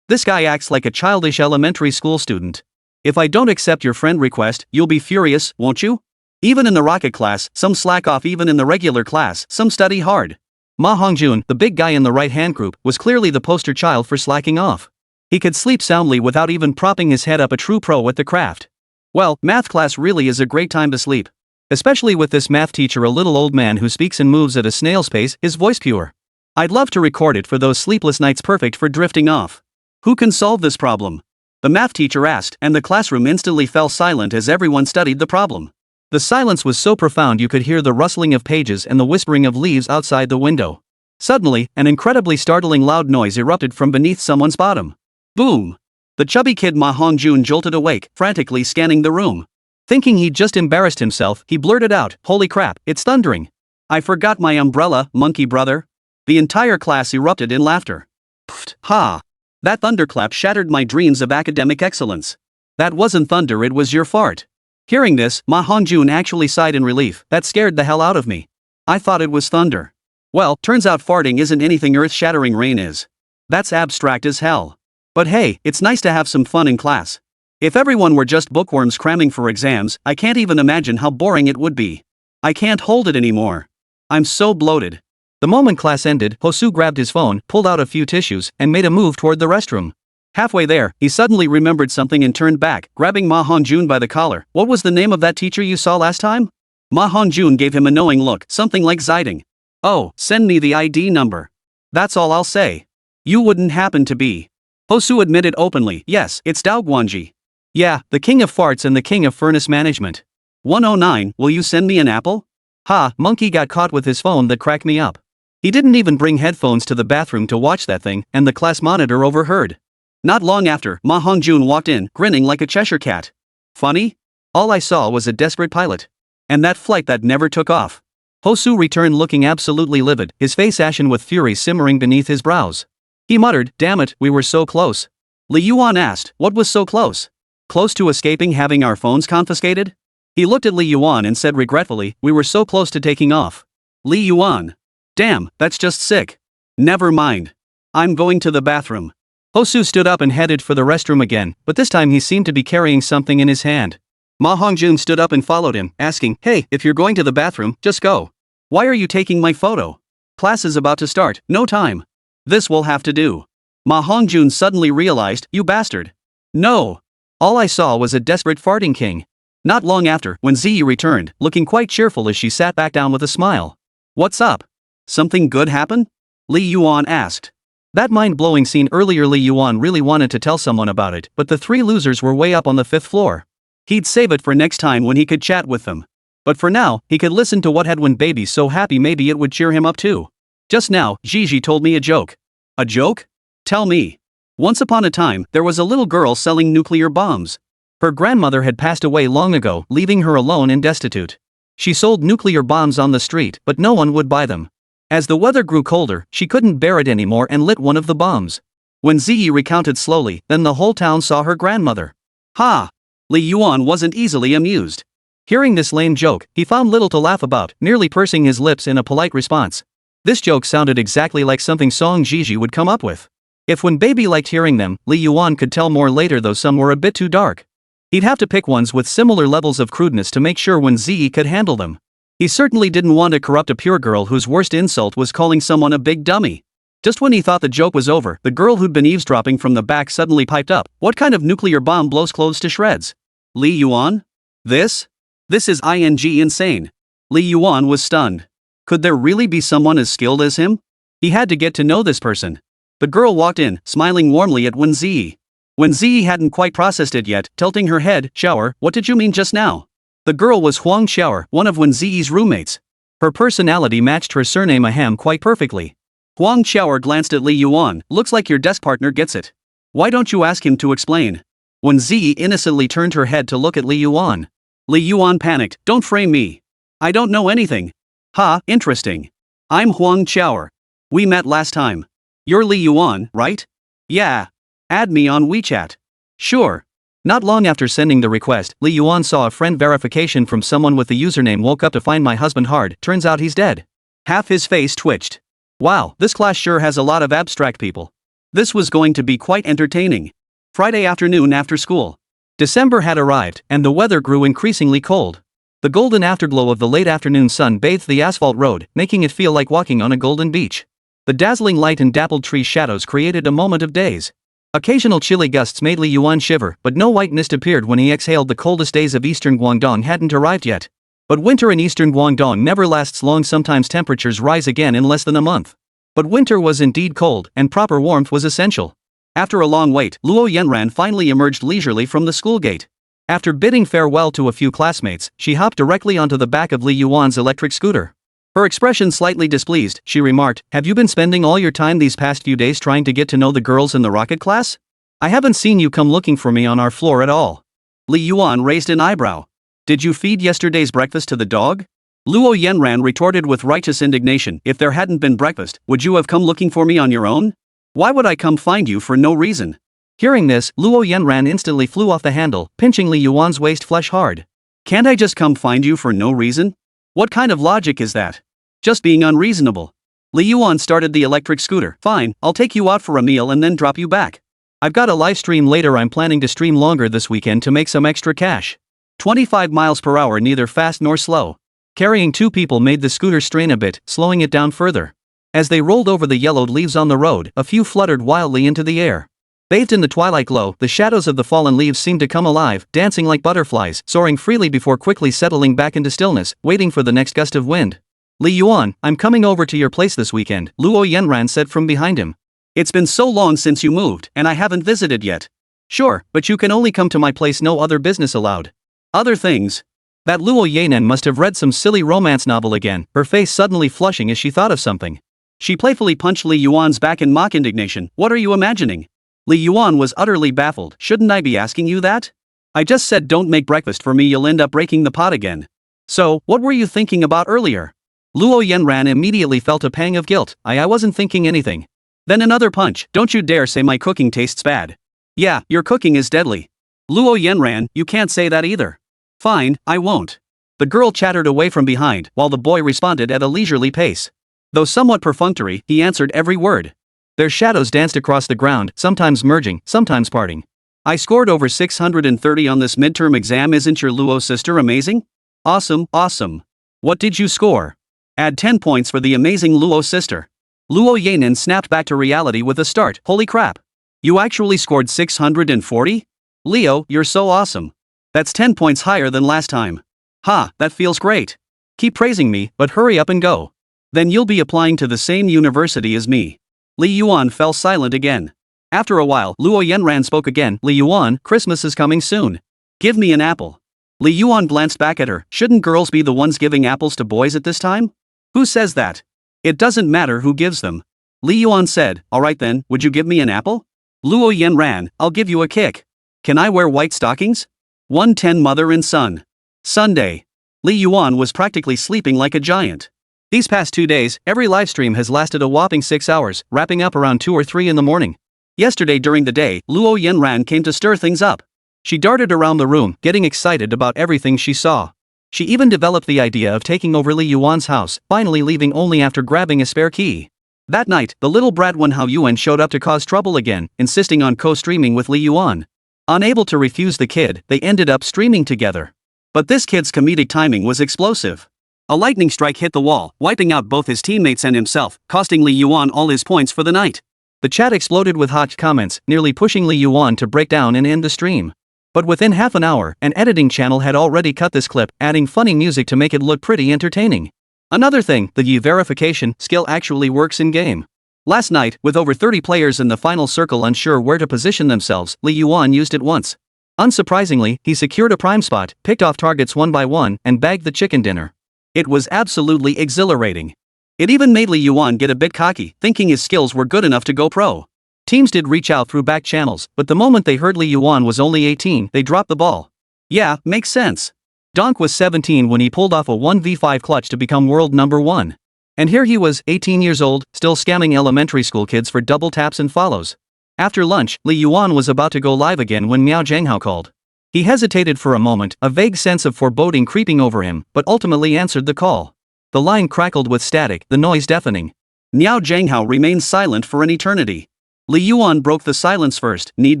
This guy acts like a childish elementary school student. If I don't accept your friend request, you'll be furious, won't you? Even in the rocket class, some slack off, even in the regular class, some study hard. Ma Hongjun, the big guy in the right-hand group, was clearly the poster child for slacking off. He could sleep soundly without even propping his head up, a true pro at the craft. Well, math class really is a great time to sleep. Especially with this math teacher, a little old man who speaks and moves at a snail's pace, his voice pure. I'd love to record it for those sleepless nights, perfect for drifting off. Who can solve this problem? The math teacher asked, and the classroom instantly fell silent as everyone studied the problem. The silence was so profound you could hear the rustling of pages and the whispering of leaves outside the window. Suddenly, an incredibly startling loud noise erupted from beneath someone's bottom. Boom! The chubby kid Ma Hongjun jolted awake, frantically scanning the room. Thinking he'd just embarrassed himself, he blurted out, holy crap, it's thundering. I forgot my umbrella, monkey brother. The entire class erupted in laughter. Pfft, ha! That thunderclap shattered my dreams of academic excellence. That wasn't thunder, it was your fart. Hearing this, Ma Hongjun actually sighed in relief. That scared the hell out of me. I thought it was thunder. Well, turns out farting isn't anything earth-shattering, rain is. That's abstract as hell. But hey, it's nice to have some fun in class. If everyone were just bookworms cramming for exams, I can't even imagine how boring it would be. I can't hold it anymore. I'm so bloated. The moment class ended, Hosu grabbed his phone, pulled out a few tissues, and made a move toward the restroom. Halfway there, he suddenly remembered something and turned back, grabbing Ma Hongjun by the collar. What was the name of that teacher you saw last time? Ma Hongjun gave him a knowing look, something like Ziding. Oh, send me the ID number. That's all I'll say. You wouldn't happen to be. Hosu admitted openly, yes, it's Dao Guanji. Yeah, the king of farts and the king of furnace management. 109, will you send me an apple? Ha, monkey got caught with his phone, that cracked me up. He didn't even bring headphones to the bathroom to watch that thing, and the class monitor overheard. Not long after, Ma Hongjun walked in, grinning like a Cheshire cat. Funny? All I saw was a desperate pilot. And that flight that never took off. Hosu returned looking absolutely livid, his face ashen with fury simmering beneath his brows. He muttered, damn it, we were so close. Li Yuan asked, what was so close? Close to escaping having our phones confiscated? He looked at Li Yuan and said regretfully, we were so close to taking off. Li Yuan. Damn, that's just sick. Never mind. I'm going to the bathroom. Hosu stood up and headed for the restroom again, but this time he seemed to be carrying something in his hand. Ma Hongjun stood up and followed him, asking, hey, if you're going to the bathroom, just go. Why are you taking my photo? Class is about to start, no time. This will have to do. Ma Hongjun suddenly realized, you bastard. No. All I saw was a desperate farting king. Not long after, Wēn Zhiyi returned, looking quite cheerful as she sat back down with a smile. What's up? Something good happen? Li Yuan asked. That mind-blowing scene earlier, Li Yuan really wanted to tell someone about it, but the three losers were way up on the 5th floor. He'd save it for next time when he could chat with them. But for now, he could listen to what had Wēn Baby so happy, maybe it would cheer him up too. Just now, Zhiyi told me a joke. A joke? Tell me. Once upon a time, there was a little girl selling nuclear bombs. Her grandmother had passed away long ago, leaving her alone and destitute. She sold nuclear bombs on the street, but no one would buy them. As the weather grew colder, she couldn't bear it anymore and lit one of the bombs. Wēn Zhiyi recounted slowly, then the whole town saw her grandmother. Ha! Li Yuan wasn't easily amused. Hearing this lame joke, he found little to laugh about, nearly pursing his lips in a polite response. This joke sounded exactly like something Song Zhiyi would come up with. If Wēn Baby liked hearing them, Li Yuan could tell more later, though some were a bit too dark. He'd have to pick ones with similar levels of crudeness to make sure Wēn Zhiyi could handle them. He certainly didn't want to corrupt a pure girl whose worst insult was calling someone a big dummy. Just when he thought the joke was over, the girl who'd been eavesdropping from the back suddenly piped up. What kind of nuclear bomb blows clothes to shreds? Li Yuan? This is insane. Li Yuan was stunned. Could there really be someone as skilled as him? He had to get to know this person. The girl walked in, smiling warmly at Wēn Zhiyi. Wēn Zhiyi hadn't quite processed it yet, tilting her head. Shower, what did you mean just now? The girl was Huang Shower, one of Wēn Zhiyi's roommates. Her personality matched her surname Aham quite perfectly. Huang Shower glanced at Li Yuan. Looks like your desk partner gets it. Why don't you ask him to explain? Wēn Zhiyi innocently turned her head to look at Li Yuan. Li Yuan panicked. Don't frame me. I don't know anything. Ha, interesting. I'm Huang Shower. We met last time. You're Li Yuan, right? Yeah. Add me on WeChat. Sure. Not long after sending the request, Li Yuan saw a friend verification from someone with the username "woke up to find my husband hard, turns out he's dead." Half his face twitched. Wow, this class sure has a lot of abstract people. This was going to be quite entertaining. Friday afternoon after school. December had arrived, and the weather grew increasingly cold. The golden afterglow of the late afternoon sun bathed the asphalt road, making it feel like walking on a golden beach. The dazzling light and dappled tree shadows created a moment of daze. Occasional chilly gusts made Li Yuan shiver, but no white mist appeared when he exhaled. The coldest days of eastern Guangdong hadn't arrived yet. But winter in eastern Guangdong never lasts long. Sometimes temperatures rise again in less than a month. But winter was indeed cold, and proper warmth was essential. After a long wait, Luo Yanran finally emerged leisurely from the school gate. After bidding farewell to a few classmates, she hopped directly onto the back of Li Yuan's electric scooter. Her expression slightly displeased, she remarked, "Have you been spending all your time these past few days trying to get to know the girls in the rocket class? I haven't seen you come looking for me on our floor at all." Li Yuan raised an eyebrow. "Did you feed yesterday's breakfast to the dog?" Luo Yanran retorted with righteous indignation, "If there hadn't been breakfast, would you have come looking for me on your own? Why would I come find you for no reason?" Hearing this, Luo Yanran instantly flew off the handle, pinching Li Yuan's waist flesh hard. "Can't I just come find you for no reason? What kind of logic is that? Just being unreasonable." Li Yuan started the electric scooter. "Fine, I'll take you out for a meal and then drop you back. I've got a live stream later. I'm planning to stream longer this weekend to make some extra cash. 25 miles per hour, neither fast nor slow." Carrying two people made the scooter strain a bit, slowing it down further. As they rolled over the yellowed leaves on the road, a few fluttered wildly into the air. Bathed in the twilight glow, the shadows of the fallen leaves seemed to come alive, dancing like butterflies, soaring freely before quickly settling back into stillness, waiting for the next gust of wind. "Li Yuan, I'm coming over to your place this weekend," Luo Yanran said from behind him. "It's been so long since you moved, and I haven't visited yet." "Sure, but you can only come to my place, no other business allowed." "Other things?" That Luo Yanen must have read some silly romance novel again, her face suddenly flushing as she thought of something. She playfully punched Li Yuan's back in mock indignation. "What are you imagining?" Li Yuan was utterly baffled. "Shouldn't I be asking you that? I just said don't make breakfast for me, you'll end up breaking the pot again." "So, what were you thinking about earlier?" Luo Yanran immediately felt a pang of guilt. I wasn't thinking anything." Then another punch. "Don't you dare say my cooking tastes bad." "Yeah, your cooking is deadly." "Luo Yanran, you can't say that either." "Fine, I won't." The girl chattered away from behind, while the boy responded at a leisurely pace. Though somewhat perfunctory, he answered every word. Their shadows danced across the ground, sometimes merging, sometimes parting. "I scored over 630 on this midterm exam. Isn't your Luo sister amazing?" "Awesome, awesome. What did you score?" "Add 10 points for the amazing Luo sister." Luo Yanin snapped back to reality with a start. Holy crap. You actually scored 640? Leo, you're so awesome. That's 10 points higher than last time. Ha, that feels great. Keep praising me, but hurry up and go. Then you'll be applying to the same university as me. Li Yuan fell silent again. After a while, Luo Yanran spoke again. Li Yuan, Christmas is coming soon. Give me an apple. Li Yuan glanced back at her. Shouldn't girls be the ones giving apples to boys at this time? Who says that? It doesn't matter who gives them. Li Yuan said, alright then, would you give me an apple? Luo Yanran, I'll give you a kick. Can I wear white stockings? 110 Mother and Son. Sunday. Li Yuan was practically sleeping like a giant. These past 2 days, every livestream has lasted a whopping 6 hours, wrapping up around 2 or 3 in the morning. Yesterday during the day, Luo Yanran came to stir things up. She darted around the room, getting excited about everything she saw. She even developed the idea of taking over Li Yuan's house, finally leaving only after grabbing a spare key. That night, the little brat Wenhao Yuan showed up to cause trouble again, insisting on co-streaming with Li Yuan. Unable to refuse the kid, they ended up streaming together. But this kid's comedic timing was explosive. A lightning strike hit the wall, wiping out both his teammates and himself, costing Li Yuan all his points for the night. The chat exploded with hot comments, nearly pushing Li Yuan to break down and end the stream. But within half an hour, an editing channel had already cut this clip, adding funny music to make it look pretty entertaining. Another thing, the Yi verification skill actually works in-game. Last night, with over 30 players in the final circle unsure where to position themselves, Li Yuan used it once. Unsurprisingly, he secured a prime spot, picked off targets one by one, and bagged the chicken dinner. It was absolutely exhilarating. It even made Li Yuan get a bit cocky, thinking his skills were good enough to go pro. Teams did reach out through back channels, but the moment they heard Li Yuan was only 18, they dropped the ball. Yeah, makes sense. Donk was 17 when he pulled off a 1v5 clutch to become world number 1. And here he was, 18 years old, still scamming elementary school kids for double taps and follows. After lunch, Li Yuan was about to go live again when Miao Zhenghao called. He hesitated for a moment, a vague sense of foreboding creeping over him, but ultimately answered the call. The line crackled with static, the noise deafening. Miao Zhenghao remained silent for an eternity. Li Yuan broke the silence first. Need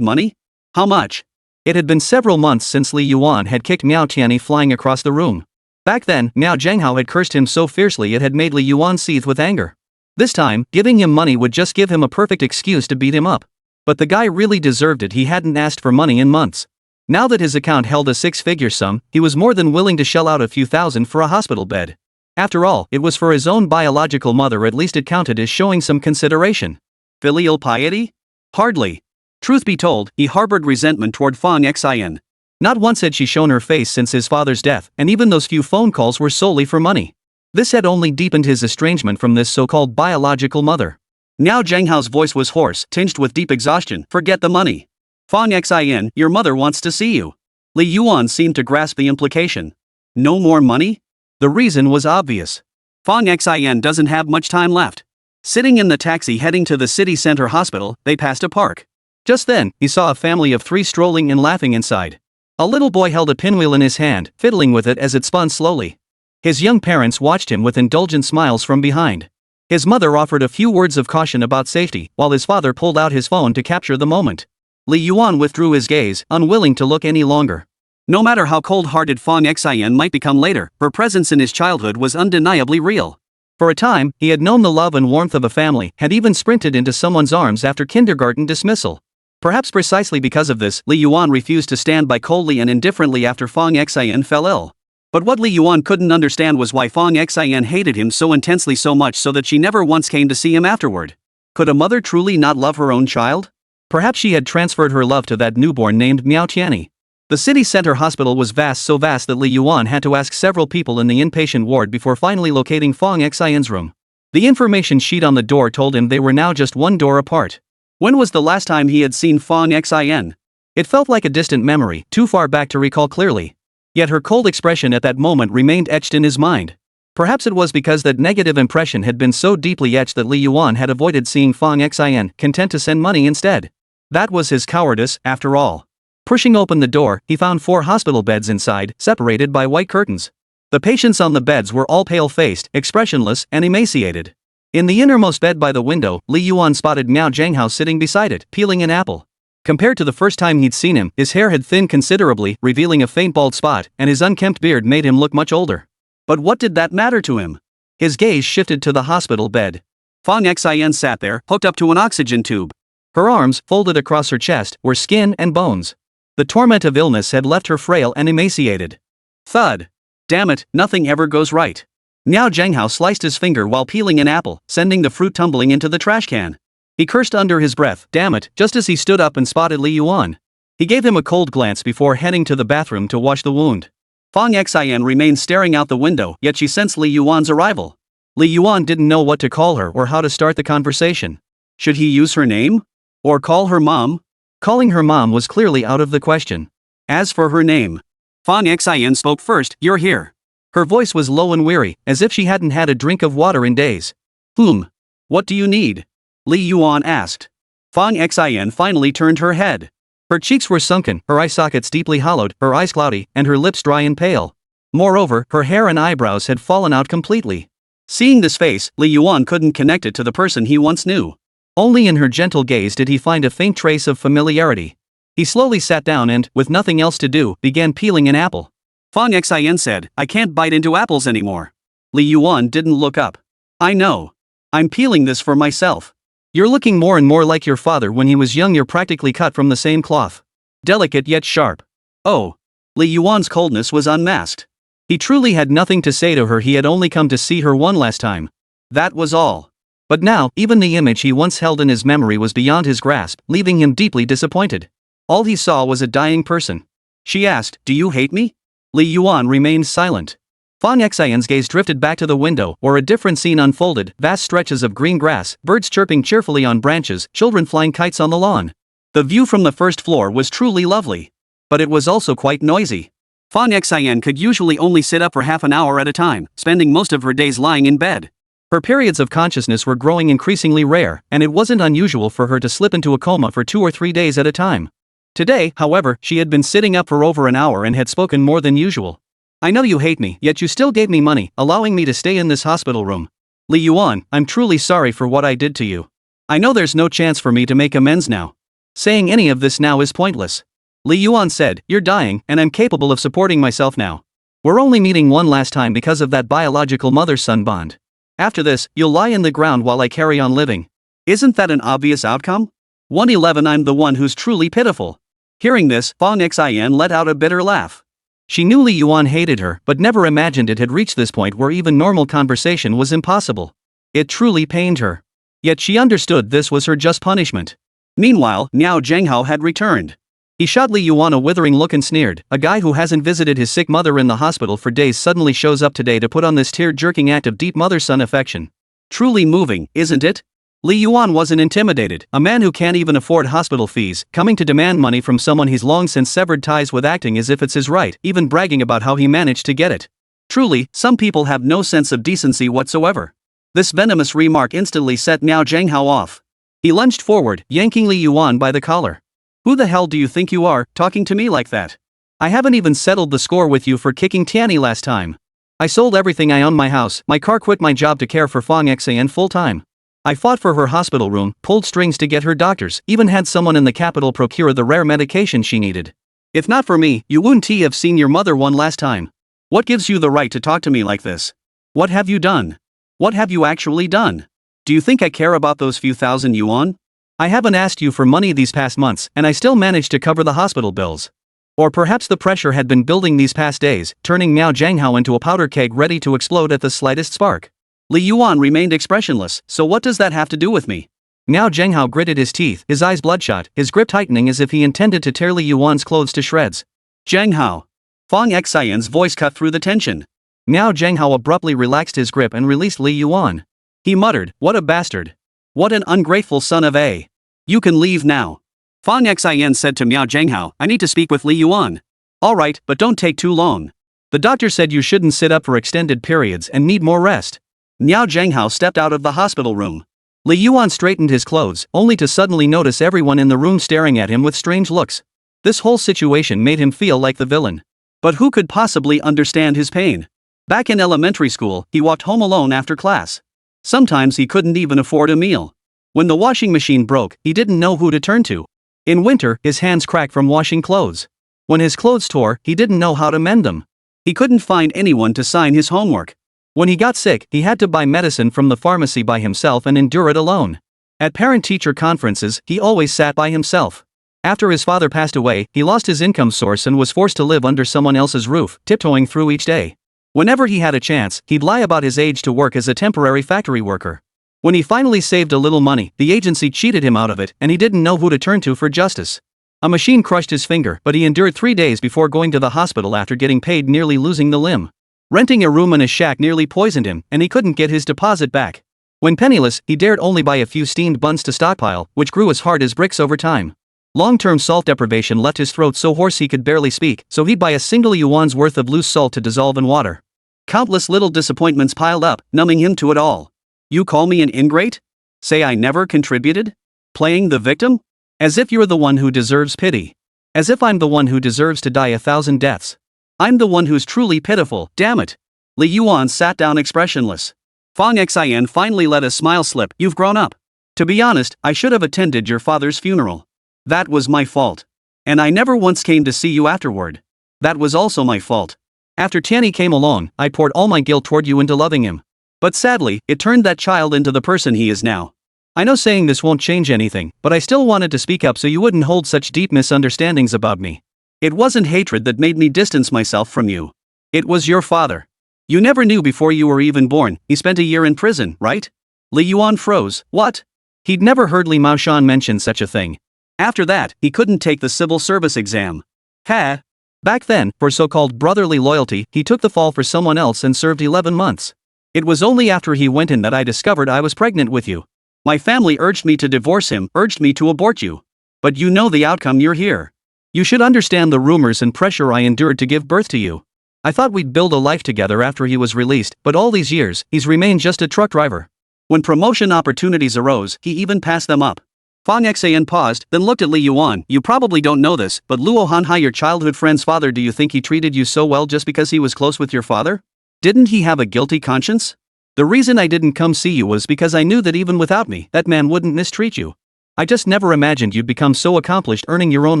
money? How much? It had been several months since Li Yuan had kicked Miao Tianyi flying across the room. Back then, Miao Zhenghao had cursed him so fiercely it had made Li Yuan seethe with anger. This time, giving him money would just give him a perfect excuse to beat him up. But the guy really deserved it. He hadn't asked for money in months. Now that his account held a 6-figure sum, he was more than willing to shell out a few thousand for a hospital bed. After all, it was for his own biological mother. At least it counted as showing some consideration. Filial piety? Hardly. Truth be told, he harbored resentment toward Fang Xin. Not once had she shown her face since his father's death, and even those few phone calls were solely for money. This had only deepened his estrangement from this so-called biological mother. Miao Zhenghao's voice was hoarse, tinged with deep exhaustion. Forget the money. Fang Xin, your mother wants to see you. Li Yuan seemed to grasp the implication. No more money? The reason was obvious. Fang Xin doesn't have much time left. Sitting in the taxi heading to the city center hospital, they passed a park. Just then, he saw a family of 3 strolling and laughing inside. A little boy held a pinwheel in his hand, fiddling with it as it spun slowly. His young parents watched him with indulgent smiles from behind. His mother offered a few words of caution about safety, while his father pulled out his phone to capture the moment. Li Yuan withdrew his gaze, unwilling to look any longer. No matter how cold-hearted Fang Xin might become later, her presence in his childhood was undeniably real. For a time, he had known the love and warmth of a family, had even sprinted into someone's arms after kindergarten dismissal. Perhaps precisely because of this, Li Yuan refused to stand by coldly and indifferently after Fang Xin fell ill. But what Li Yuan couldn't understand was why Fang Xin hated him so intensely, so much so that she never once came to see him afterward. Could a mother truly not love her own child? Perhaps she had transferred her love to that newborn named Miao Tianyi. The city center hospital was vast, so vast that Li Yuan had to ask several people in the inpatient ward before finally locating Fang Xin's room. The information sheet on the door told him they were now just one door apart. When was the last time he had seen Fang Xin? It felt like a distant memory, too far back to recall clearly. Yet her cold expression at that moment remained etched in his mind. Perhaps it was because that negative impression had been so deeply etched that Li Yuan had avoided seeing Fang Xin, content to send money instead. That was his cowardice, after all. Pushing open the door, he found 4 hospital beds inside, separated by white curtains. The patients on the beds were all pale-faced, expressionless, and emaciated. In the innermost bed by the window, Li Yuan spotted Miao Zhenghao sitting beside it, peeling an apple. Compared to the first time he'd seen him, his hair had thinned considerably, revealing a faint bald spot, and his unkempt beard made him look much older. But what did that matter to him? His gaze shifted to the hospital bed. Fang Xian sat there, hooked up to an oxygen tube. Her arms, folded across her chest, were skin and bones. The torment of illness had left her frail and emaciated. Thud. Damn it, nothing ever goes right. Miao Zhenghao sliced his finger while peeling an apple, sending the fruit tumbling into the trash can. He cursed under his breath, damn it, just as he stood up and spotted Li Yuan. He gave him a cold glance before heading to the bathroom to wash the wound. Fang Xian remained staring out the window, yet she sensed Li Yuan's arrival. Li Yuan didn't know what to call her or how to start the conversation. Should he use her name? Or call her mom? Calling her mom was clearly out of the question. As for her name, Fang Xian spoke first, you're here. Her voice was low and weary, as if she hadn't had a drink of water in days. What do you need? Li Yuan asked. Fang Xian finally turned her head. Her cheeks were sunken, her eye sockets deeply hollowed, her eyes cloudy, and her lips dry and pale. Moreover, her hair and eyebrows had fallen out completely. Seeing this face, Li Yuan couldn't connect it to the person he once knew. Only in her gentle gaze did he find a faint trace of familiarity. He slowly sat down and, with nothing else to do, began peeling an apple. Fang Xian said, I can't bite into apples anymore. Li Yuan didn't look up. I know. I'm peeling this for myself. You're looking more and more like your father when he was young. You're practically cut from the same cloth. Delicate yet sharp. Oh. Li Yuan's coldness was unmasked. He truly had nothing to say to her. He had only come to see her one last time. That was all. But now, even the image he once held in his memory was beyond his grasp, leaving him deeply disappointed. All he saw was a dying person. She asked, do you hate me? Li Yuan remained silent. Fang Xian's gaze drifted back to the window, where a different scene unfolded, vast stretches of green grass, birds chirping cheerfully on branches, children flying kites on the lawn. The view from the first floor was truly lovely. But it was also quite noisy. Fang Xian could usually only sit up for half an hour at a time, spending most of her days lying in bed. Her periods of consciousness were growing increasingly rare, and it wasn't unusual for her to slip into a coma for 2 or 3 days at a time. Today, however, she had been sitting up for over an hour and had spoken more than usual. I know you hate me, yet you still gave me money, allowing me to stay in this hospital room. Li Yuan, I'm truly sorry for what I did to you. I know there's no chance for me to make amends now. Saying any of this now is pointless. Li Yuan said, you're dying, and I'm capable of supporting myself now. We're only meeting one last time because of that biological mother-son bond. After this, you'll lie in the ground while I carry on living. Isn't that an obvious outcome? 111 I'm the one who's truly pitiful. Hearing this, Fang Xian let out a bitter laugh. She knew Li Yuan hated her, but never imagined it had reached this point where even normal conversation was impossible. It truly pained her. Yet she understood this was her just punishment. Meanwhile, Miao Zhenghao had returned. He shot Li Yuan a withering look and sneered, a guy who hasn't visited his sick mother in the hospital for days suddenly shows up today to put on this tear-jerking act of deep mother-son affection. Truly moving, isn't it? Li Yuan wasn't intimidated, a man who can't even afford hospital fees, coming to demand money from someone he's long since severed ties with, acting as if it's his right, even bragging about how he managed to get it. Truly, some people have no sense of decency whatsoever. This venomous remark instantly set Miao Zhenghao off. He lunged forward, yanking Li Yuan by the collar. Who the hell do you think you are, talking to me like that? I haven't even settled the score with you for kicking Tianny last time. I sold everything I own, my house, my car, quit my job to care for Fang Xian full time. I fought for her hospital room, pulled strings to get her doctors, even had someone in the capital procure the rare medication she needed. If not for me, you wouldn't have seen your mother one last time. What gives you the right to talk to me like this? What have you done? What have you actually done? Do you think I care about those few thousand yuan? I haven't asked you for money these past months, and I still managed to cover the hospital bills. Or perhaps the pressure had been building these past days, turning Miao Zhenghao into a powder keg ready to explode at the slightest spark. Li Yuan remained expressionless, so what does that have to do with me? Miao Zhenghao gritted his teeth, his eyes bloodshot, his grip tightening as if he intended to tear Li Yuan's clothes to shreds. Zhenghao. Fang Xian's voice cut through the tension. Miao Zhenghao abruptly relaxed his grip and released Li Yuan. He muttered, what a bastard. What an ungrateful son of a. You can leave now. Fang Xian said to Miao Zhenghao, I need to speak with Li Yuan. Alright, but don't take too long. The doctor said you shouldn't sit up for extended periods and need more rest. Miao Zhenghao stepped out of the hospital room. Li Yuan straightened his clothes, only to suddenly notice everyone in the room staring at him with strange looks. This whole situation made him feel like the villain. But who could possibly understand his pain? Back in elementary school, he walked home alone after class. Sometimes he couldn't even afford a meal. When the washing machine broke, he didn't know who to turn to. In winter, his hands cracked from washing clothes. When his clothes tore, he didn't know how to mend them. He couldn't find anyone to sign his homework. When he got sick, he had to buy medicine from the pharmacy by himself and endure it alone. At parent-teacher conferences, he always sat by himself. After his father passed away, he lost his income source and was forced to live under someone else's roof, tiptoeing through each day. Whenever he had a chance, he'd lie about his age to work as a temporary factory worker. When he finally saved a little money, the agency cheated him out of it, and he didn't know who to turn to for justice. A machine crushed his finger, but he endured 3 days before going to the hospital after getting paid, nearly losing the limb. Renting a room in a shack nearly poisoned him, and he couldn't get his deposit back. When penniless, he dared only buy a few steamed buns to stockpile, which grew as hard as bricks over time. Long-term salt deprivation left his throat so hoarse he could barely speak, so he'd buy a single yuan's worth of loose salt to dissolve in water. Countless little disappointments piled up, numbing him to it all. You call me an ingrate? Say I never contributed? Playing the victim? As if you're the one who deserves pity. As if I'm the one who deserves to die 1,000 deaths. I'm the one who's truly pitiful, damn it. Li Yuan sat down expressionless. Fang Xian finally let a smile slip. You've grown up. To be honest, I should have attended your father's funeral. That was my fault. And I never once came to see you afterward. That was also my fault. After Tianyi came along, I poured all my guilt toward you into loving him. But sadly, it turned that child into the person he is now. I know saying this won't change anything, but I still wanted to speak up so you wouldn't hold such deep misunderstandings about me. It wasn't hatred that made me distance myself from you. It was your father. You never knew before you were even born. He spent a year in prison, right? Li Yuan froze. What? He'd never heard Li Maoshan mention such a thing. After that, he couldn't take the civil service exam. Ha! Back then, for so-called brotherly loyalty, he took the fall for someone else and served 11 months. It was only after he went in that I discovered I was pregnant with you. My family urged me to divorce him, urged me to abort you. But you know the outcome. You're here. You should understand the rumors and pressure I endured to give birth to you. I thought we'd build a life together after he was released, but all these years, he's remained just a truck driver. When promotion opportunities arose, he even passed them up. Fang Xian paused, then looked at Li Yuan. You probably don't know this, but Luo Hanhai, your childhood friend's father, do you think he treated you so well just because he was close with your father? Didn't he have a guilty conscience? The reason I didn't come see you was because I knew that even without me, that man wouldn't mistreat you. I just never imagined you'd become so accomplished earning your own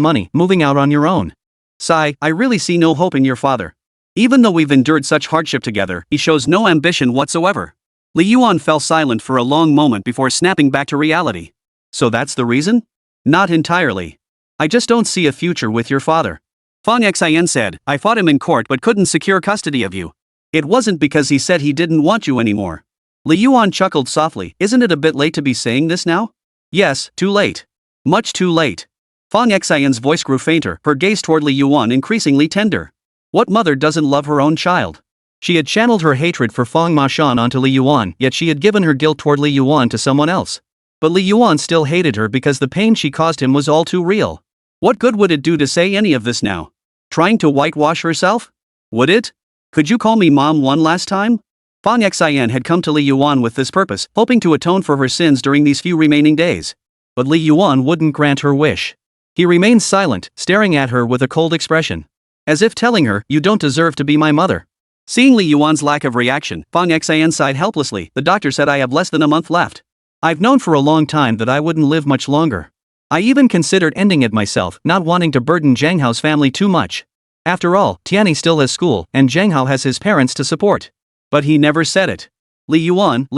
money, moving out on your own. Sigh, I really see no hope in your father. Even though we've endured such hardship together, he shows no ambition whatsoever. Li Yuan fell silent for a long moment before snapping back to reality. So that's the reason? Not entirely. I just don't see a future with your father. Fang Xian said, I fought him in court but couldn't secure custody of you. It wasn't because he said he didn't want you anymore. Li Yuan chuckled softly. Isn't it a bit late to be saying this now? Yes, too late. Much too late. Fang Xian's voice grew fainter, her gaze toward Li Yuan increasingly tender. What mother doesn't love her own child? She had channeled her hatred for Fang Maoshan onto Li Yuan, yet she had given her guilt toward Li Yuan to someone else. But Li Yuan still hated her because the pain she caused him was all too real. What good would it do to say any of this now? Trying to whitewash herself? Would it? Could you call me mom one last time? Fang Xian had come to Li Yuan with this purpose, hoping to atone for her sins during these few remaining days. But Li Yuan wouldn't grant her wish. He remained silent, staring at her with a cold expression. As if telling her, you don't deserve to be my mother. Seeing Li Yuan's lack of reaction, Fang Xian sighed helplessly. The doctor said I have less than a month left. I've known for a long time that I wouldn't live much longer. I even considered ending it myself, not wanting to burden Zhang Hao's family too much. After all, Tianyi still has school, and Zhang Hao has his parents to support. But he never said it. Li Yuan,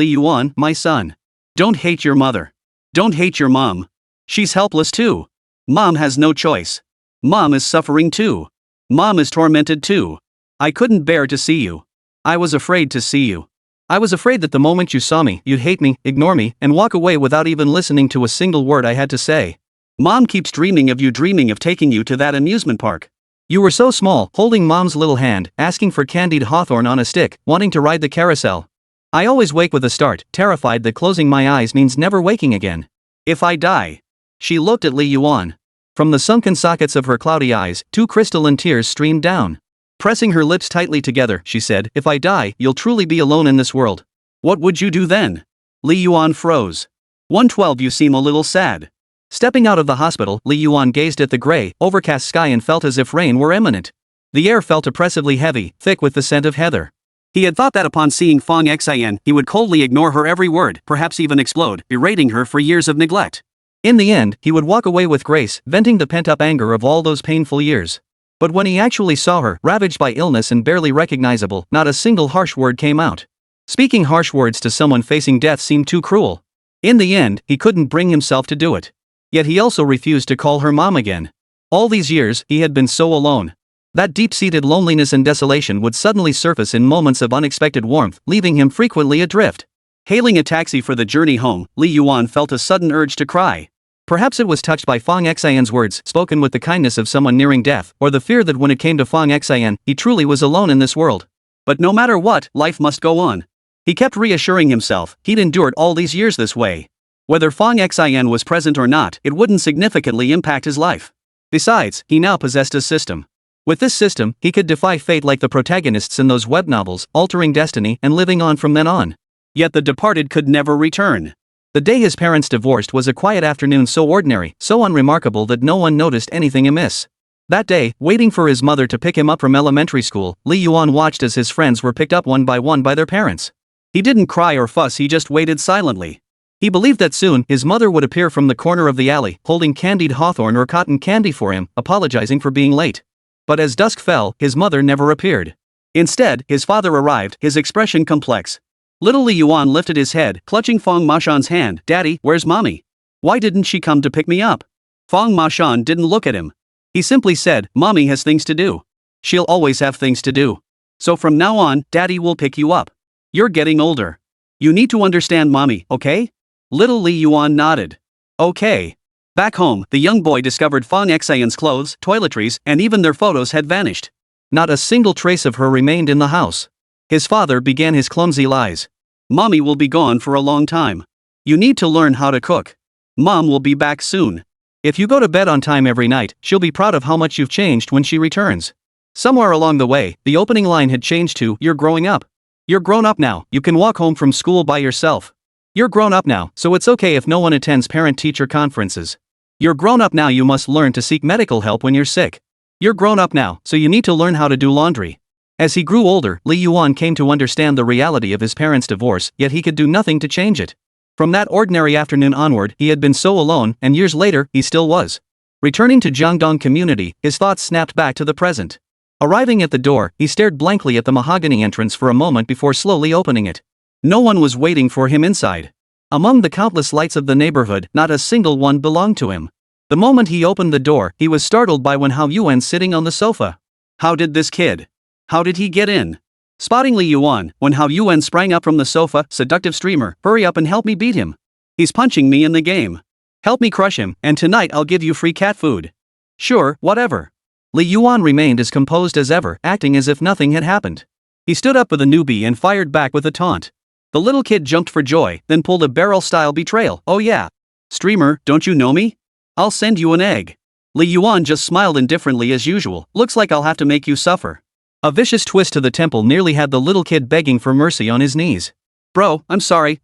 my son. Don't hate your mother. Don't hate your mom. She's helpless too. Mom has no choice. Mom is suffering too. Mom is tormented too. I couldn't bear to see you. I was afraid to see you. I was afraid that the moment you saw me, you'd hate me, ignore me, and walk away without even listening to a single word I had to say. Mom keeps dreaming of you, dreaming of taking you to that amusement park. You were so small, holding Mom's little hand, asking for candied hawthorn on a stick, wanting to ride the carousel. I always wake with a start, terrified that closing my eyes means never waking again. If I die. She looked at Li Yuan. From the sunken sockets of her cloudy eyes, 2 crystalline tears streamed down. Pressing her lips tightly together, she said, if I die, you'll truly be alone in this world. What would you do then? Li Yuan froze. 112. You seem a little sad. Stepping out of the hospital, Li Yuan gazed at the gray, overcast sky and felt as if rain were imminent. The air felt oppressively heavy, thick with the scent of heather. He had thought that upon seeing Fang Xian, he would coldly ignore her every word, perhaps even explode, berating her for years of neglect. In the end, he would walk away with grace, venting the pent-up anger of all those painful years. But when he actually saw her, ravaged by illness and barely recognizable, not a single harsh word came out. Speaking harsh words to someone facing death seemed too cruel. In the end, he couldn't bring himself to do it. Yet he also refused to call her mom again. All these years, he had been so alone. That deep-seated loneliness and desolation would suddenly surface in moments of unexpected warmth, leaving him frequently adrift. Hailing a taxi for the journey home, Li Yuan felt a sudden urge to cry. Perhaps it was touched by Fang Xian's words, spoken with the kindness of someone nearing death, or the fear that when it came to Fang Xian, he truly was alone in this world. But no matter what, life must go on. He kept reassuring himself, he'd endured all these years this way. Whether Fang Xian was present or not, it wouldn't significantly impact his life. Besides, he now possessed a system. With this system, he could defy fate like the protagonists in those web novels, altering destiny and living on from then on. Yet the departed could never return. The day his parents divorced was a quiet afternoon, so ordinary, so unremarkable that no one noticed anything amiss. That day, waiting for his mother to pick him up from elementary school, Li Yuan watched as his friends were picked up one by their parents. He didn't cry or fuss, he just waited silently. He believed that soon, his mother would appear from the corner of the alley, holding candied hawthorn or cotton candy for him, apologizing for being late. But as dusk fell, his mother never appeared. Instead, his father arrived, his expression complex. Little Li Yuan lifted his head, clutching Fang Mashan's hand. "Daddy, where's mommy? Why didn't she come to pick me up?" Fang Mashan didn't look at him. He simply said, "Mommy has things to do. She'll always have things to do. So from now on, Daddy will pick you up. You're getting older. You need to understand mommy, okay?" Little Li Yuan nodded. "Okay." Back home, the young boy discovered Fang Xian's clothes, toiletries, and even their photos had vanished. Not a single trace of her remained in the house. His father began his clumsy lies. "Mommy will be gone for a long time. You need to learn how to cook. Mom will be back soon. If you go to bed on time every night, she'll be proud of how much you've changed when she returns." Somewhere along the way, the opening line had changed to, "You're growing up. You're grown up now, you can walk home from school by yourself. You're grown up now, so it's okay if no one attends parent-teacher conferences. You're grown up now, you must learn to seek medical help when you're sick. You're grown up now, so you need to learn how to do laundry." As he grew older, Li Yuan came to understand the reality of his parents' divorce, yet he could do nothing to change it. From that ordinary afternoon onward, he had been so alone, and years later, he still was. Returning to Jiangdong community, his thoughts snapped back to the present. Arriving at the door, he stared blankly at the mahogany entrance for a moment before slowly opening it. No one was waiting for him inside. Among the countless lights of the neighborhood, not a single one belonged to him. The moment he opened the door, he was startled by Wēn Yuan sitting on the sofa. How did this kid? How did he get in? Spotting Li Yuan, Wēn Yuan sprang up from the sofa. "Seductive streamer, hurry up and help me beat him. He's punching me in the game. Help me crush him, and tonight I'll give you free cat food." "Sure, whatever." Li Yuan remained as composed as ever, acting as if nothing had happened. He stood up with a newbie and fired back with a taunt. The little kid jumped for joy, then pulled a barrel-style betrayal. "Oh yeah. Streamer, don't you know me? I'll send you an egg." Li Yuan just smiled indifferently as usual. "Looks like I'll have to make you suffer." A vicious twist to the temple nearly had the little kid begging for mercy on his knees. "Bro, I'm sorry.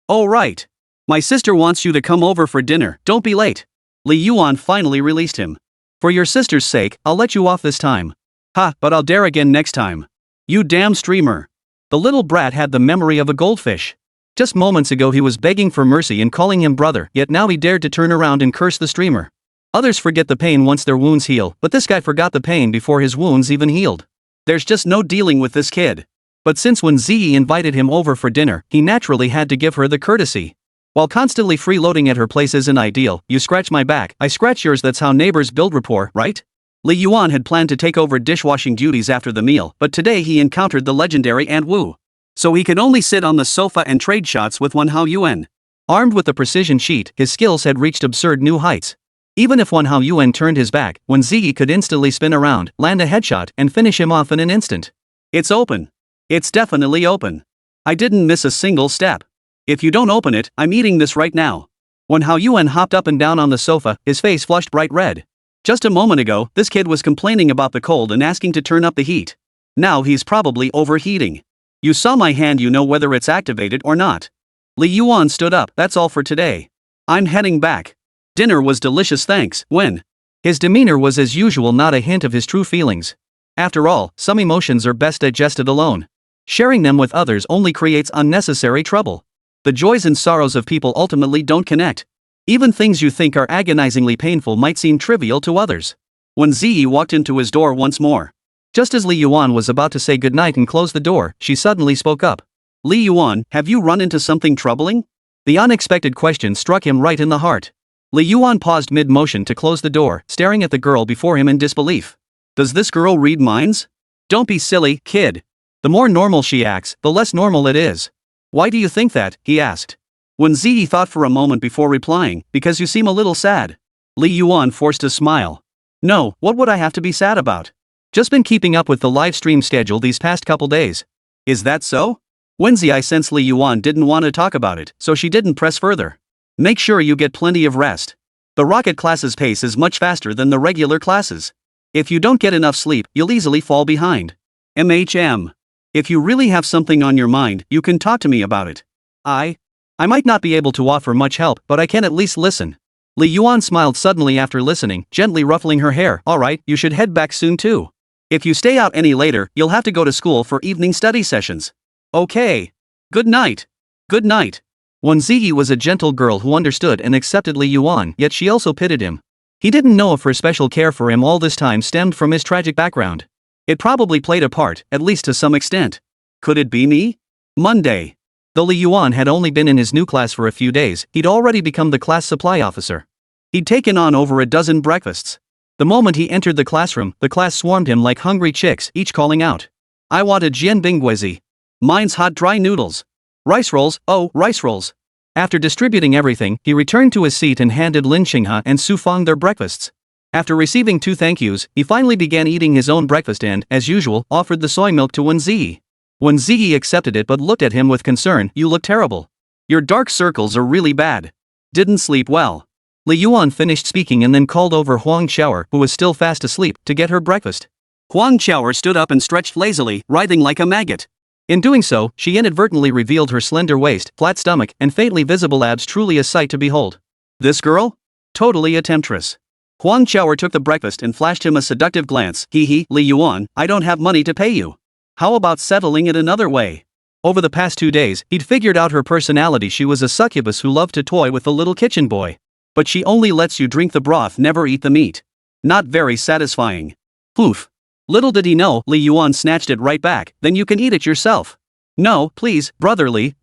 Oh right. My sister wants you to come over for dinner, don't be late." Li Yuan finally released him. "For your sister's sake, I'll let you off this time." "Ha, but I'll dare again next time. You damn streamer." The little brat had the memory of a goldfish. Just moments ago he was begging for mercy and calling him brother, yet now he dared to turn around and curse the streamer. Others forget the pain once their wounds heal, but this guy forgot the pain before his wounds even healed. There's just no dealing with this kid. But since Wēn Zhiyi invited him over for dinner, he naturally had to give her the courtesy. While constantly freeloading at her place isn't ideal, you scratch my back, I scratch yours, that's how neighbors build rapport, right? Li Yuan had planned to take over dishwashing duties after the meal, but today he encountered the legendary Aunt Wu. So he could only sit on the sofa and trade shots with Wēn Yuan. Armed with a precision sheet, his skills had reached absurd new heights. Even if Wēn Yuan turned his back, Wēn Zhiyi could instantly spin around, land a headshot, and finish him off in an instant. "It's open. It's definitely open. I didn't miss a single step. If you don't open it, I'm eating this right now." Wēn Yuan hopped up and down on the sofa, his face flushed bright red. Just a moment ago, this kid was complaining about the cold and asking to turn up the heat. Now he's probably overheating. "You saw my hand, you know whether it's activated or not." Li Yuan stood up. "That's all for today. I'm heading back. Dinner was delicious, thanks, Wēn." His demeanor was as usual, not a hint of his true feelings. After all, some emotions are best digested alone. Sharing them with others only creates unnecessary trouble. The joys and sorrows of people ultimately don't connect. Even things you think are agonizingly painful might seem trivial to others. Wēn Zhiyi walked into his door once more. Just as Li Yuan was about to say goodnight and close the door, she suddenly spoke up. Li Yuan, have you run into something troubling? The unexpected question struck him right in the heart. Li Yuan paused mid-motion to close the door, staring at the girl before him in disbelief. Does this girl read minds? Don't be silly, kid. The more normal she acts, the less normal it is. Why do you think that? He asked. Wēn Zhiyi thought for a moment before replying, because you seem a little sad. Li Yuan forced a smile. No, what would I have to be sad about? Just been keeping up with the live stream schedule these past couple days. Is that so? Wēn Zhiyi sensed Li Yuan didn't want to talk about it, so she didn't press further. Make sure you get plenty of rest. The rocket classes' pace is much faster than the regular classes. If you don't get enough sleep, you'll easily fall behind. If you really have something on your mind, you can talk to me about it. I might not be able to offer much help, but I can at least listen. Li Yuan smiled suddenly after listening, gently ruffling her hair. Alright, you should head back soon too. If you stay out any later, you'll have to go to school for evening study sessions. Okay. Good night. Good night. Wēn Zhiyi was a gentle girl who understood and accepted Li Yuan, yet she also pitied him. He didn't know if her special care for him all this time stemmed from his tragic background. It probably played a part, at least to some extent. Could it be me? Monday. Though Li Yuan had only been in his new class for a few days, he'd already become the class supply officer. He'd taken on over a dozen breakfasts. The moment he entered the classroom, the class swarmed him like hungry chicks, each calling out. I want a jian bingguizi. Mine's hot dry noodles. Rice rolls, oh, rice rolls. After distributing everything, he returned to his seat and handed Lin Xinghe and Su Feng their breakfasts. After receiving 2 thank yous, he finally began eating his own breakfast and, as usual, offered the soy milk to Wēn Zhiyi. Wēn Zhiyi accepted it but looked at him with concern. You look terrible. Your dark circles are really bad. Didn't sleep well. Li Yuan finished speaking and then called over Huang Qiao'er, who was still fast asleep, to get her breakfast. Huang Qiao'er stood up and stretched lazily, writhing like a maggot. In doing so, she inadvertently revealed her slender waist, flat stomach, and faintly visible abs, truly a sight to behold. This girl? Totally a temptress. Huang Qiao'er took the breakfast and flashed him a seductive glance. Hee, Li Yuan, I don't have money to pay you. How about settling it another way? Over the past 2 days, he'd figured out her personality. She was a succubus who loved to toy with the little kitchen boy. But she only lets you drink the broth, never eat the meat. Not very satisfying. Poof. Little did he know, Li Yuan snatched it right back. Then you can eat it yourself. No, please, brotherly.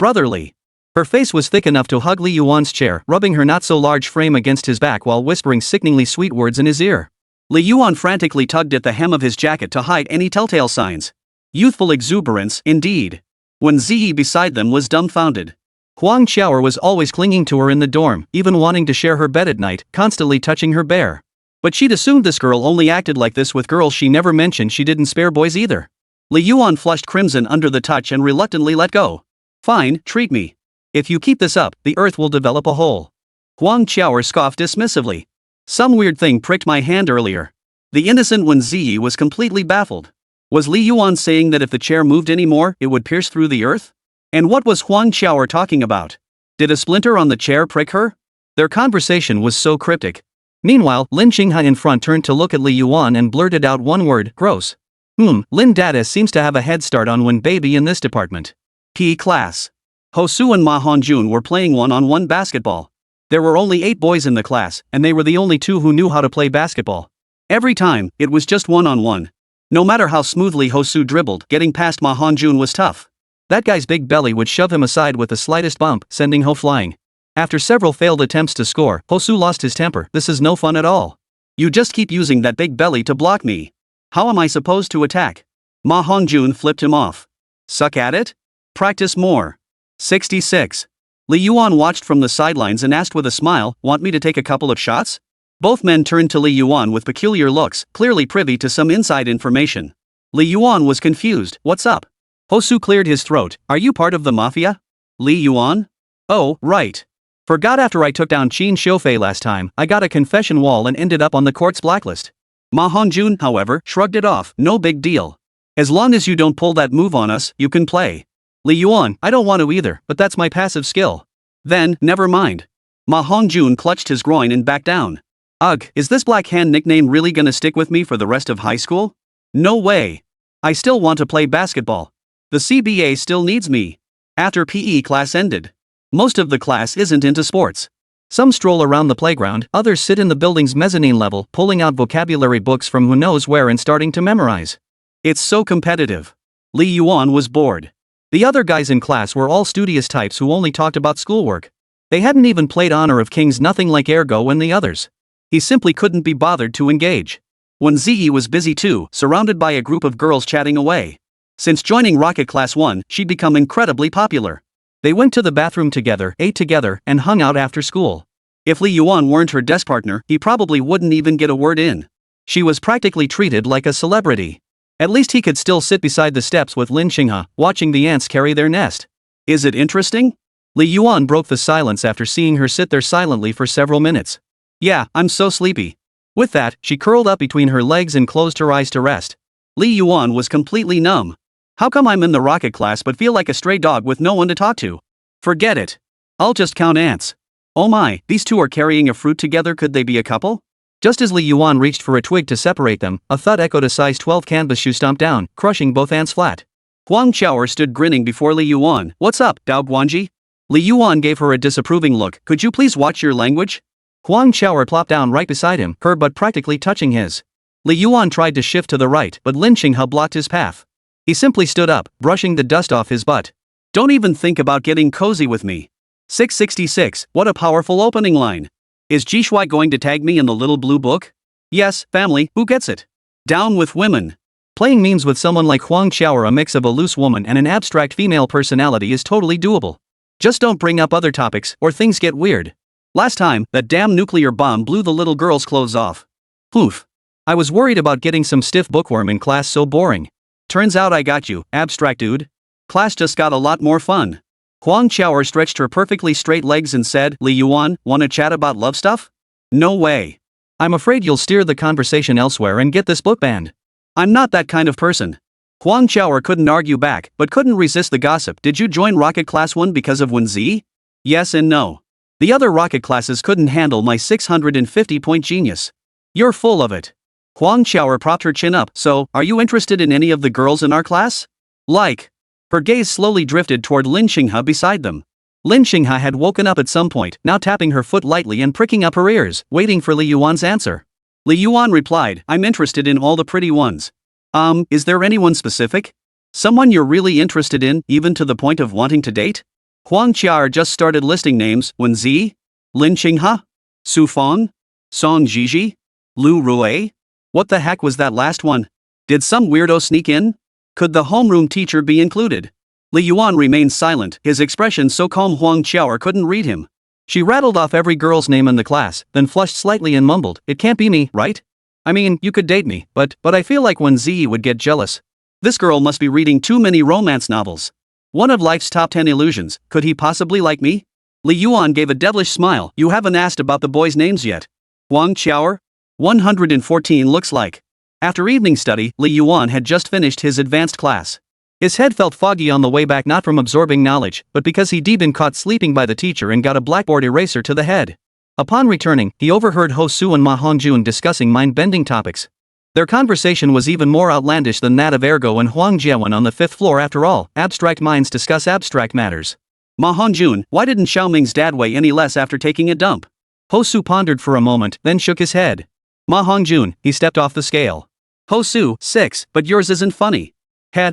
Her face was thick enough to hug Li Yuan's chair, rubbing her not-so-large frame against his back while whispering sickeningly sweet words in his ear. Li Yuan frantically tugged at the hem of his jacket to hide any telltale signs. Youthful exuberance, indeed. Wēn Zhiyi beside them was dumbfounded. Huang Qiao'er was always clinging to her in the dorm, even wanting to share her bed at night, constantly touching her bare. But she'd assumed this girl only acted like this with girls. She never mentioned she didn't spare boys either. Li Yuan flushed crimson under the touch and reluctantly let go. Fine, treat me. If you keep this up, the earth will develop a hole. Huang Qiao'er scoffed dismissively. Some weird thing pricked my hand earlier. The innocent Wēn Zhiyi was completely baffled. Was Li Yuan saying that if the chair moved any more, it would pierce through the earth? And what was Huang Qiao'er talking about? Did a splinter on the chair prick her? Their conversation was so cryptic. Meanwhile, Lin Xinghe in front turned to look at Li Yuan and blurted out one word, gross. Lin Dada seems to have a head start on Wēn baby in this department. PE class. Hosu and Ma Hongjun were playing one-on-one basketball. There were only 8 boys in the class, and they were the only 2 who knew how to play basketball. Every time, it was just one-on-one. No matter how smoothly Hosu dribbled, getting past Ma Hongjun was tough. That guy's big belly would shove him aside with the slightest bump, sending Ho flying. After several failed attempts to score, Hosu lost his temper. This is no fun at all. You just keep using that big belly to block me. How am I supposed to attack? Ma Hongjun flipped him off. Suck at it? Practice more. 66. Li Yuan watched from the sidelines and asked with a smile, want me to take a couple of shots? Both men turned to Li Yuan with peculiar looks, clearly privy to some inside information. Li Yuan was confused. What's up? Hosu cleared his throat. Are you part of the mafia? Li Yuan? Oh, right. Forgot after I took down Qin Xiufei last time, I got a confession wall and ended up on the court's blacklist. Ma Hongjun, however, shrugged it off. No big deal. As long as you don't pull that move on us, you can play. Li Yuan, I don't want to either, but that's my passive skill. Then, never mind. Ma Hongjun clutched his groin and backed down. Ugh, is this Black Hand nickname really gonna stick with me for the rest of high school? No way. I still want to play basketball. The CBA still needs me. After PE class ended. Most of the class isn't into sports. Some stroll around the playground, others sit in the building's mezzanine level, pulling out vocabulary books from who knows where and starting to memorize. It's so competitive. Li Yuan was bored. The other guys in class were all studious types who only talked about schoolwork. They hadn't even played Honor of Kings, nothing like Ergo and the others. He simply couldn't be bothered to engage. Wēn Zhiyi was busy too, surrounded by a group of girls chatting away. Since joining Rocket Class 1, she'd become incredibly popular. They went to the bathroom together, ate together, and hung out after school. If Li Yuan weren't her desk partner, he probably wouldn't even get a word in. She was practically treated like a celebrity. At least he could still sit beside the steps with Lin Xinghe, watching the ants carry their nest. Is it interesting? Li Yuan broke the silence after seeing her sit there silently for several minutes. Yeah, I'm so sleepy. With that, she curled up between her legs and closed her eyes to rest. Li Yuan was completely numb. How come I'm in the rocket class but feel like a stray dog with no one to talk to? Forget it. I'll just count ants. Oh my, these two are carrying a fruit together, could they be a couple? Just as Li Yuan reached for a twig to separate them, a thud echoed. A size 12 canvas shoe stomped down, crushing both ants flat. Huang Qiaoer stood grinning before Li Yuan. What's up, Dao Guanji? Li Yuan gave her a disapproving look. Could you please watch your language? Huang Qiaoer plopped down right beside him, her butt practically touching his. Li Yuan tried to shift to the right, but Lin Xinghe blocked his path. He simply stood up, brushing the dust off his butt. Don't even think about getting cozy with me. 666, what a powerful opening line. Is Jishui going to tag me in the little blue book? Yes, family, who gets it? Down with women. Playing memes with someone like Huang Qiaoer, a mix of a loose woman and an abstract female personality, is totally doable. Just don't bring up other topics, or things get weird. Last time, that damn nuclear bomb blew the little girl's clothes off. Poof. I was worried about getting some stiff bookworm in class, so boring. Turns out I got you, abstract dude. Class just got a lot more fun. Huang Qiaoer stretched her perfectly straight legs and said, Li Yuan, wanna chat about love stuff? No way. I'm afraid you'll steer the conversation elsewhere and get this book banned. I'm not that kind of person. Huang Qiaoer couldn't argue back, but couldn't resist the gossip. Did you join Rocket Class 1 because of Wēn Zhiyi? Yes and no. The other rocket classes couldn't handle my 650-point genius. You're full of it. Huang Qiaoer propped her chin up. So, are you interested in any of the girls in our class? Like. Her gaze slowly drifted toward Lin Xinghe beside them. Lin Xinghe had woken up at some point, now tapping her foot lightly and pricking up her ears, waiting for Li Yuan's answer. Li Yuan replied, I'm interested in all the pretty ones. Is there anyone specific? Someone you're really interested in, even to the point of wanting to date? Huang Qiaoer just started listing names. Wēn Zhiyi? Lin Xinghe? Su Feng? Song Zhiji? Lu Rui? What the heck was that last one? Did some weirdo sneak in? Could the homeroom teacher be included? Li Yuan remained silent, his expression so calm Huang Qiaoer couldn't read him. She rattled off every girl's name in the class, then flushed slightly and mumbled, It can't be me, right? I mean, you could date me, but I feel like Wēn Zhiyi would get jealous. This girl must be reading too many romance novels. One of life's top 10 illusions, could he possibly like me? Li Yuan gave a devilish smile. You haven't asked about the boys' names yet. Huang Qiaoer? 114 looks like. After evening study, Li Yuan had just finished his advanced class. His head felt foggy on the way back, not from absorbing knowledge, but because he'd been caught sleeping by the teacher and got a blackboard eraser to the head. Upon returning, he overheard Ho Su and Ma Hongjun discussing mind-bending topics. Their conversation was even more outlandish than that of Ergo and Huang Jiawen on the 5th floor. After all, abstract minds discuss abstract matters. Ma Hongjun, why didn't Xiaoming's dad weigh any less after taking a dump? Ho Su pondered for a moment, then shook his head. Ma Hongjun, he stepped off the scale. Ho Su, 6, but yours isn't funny.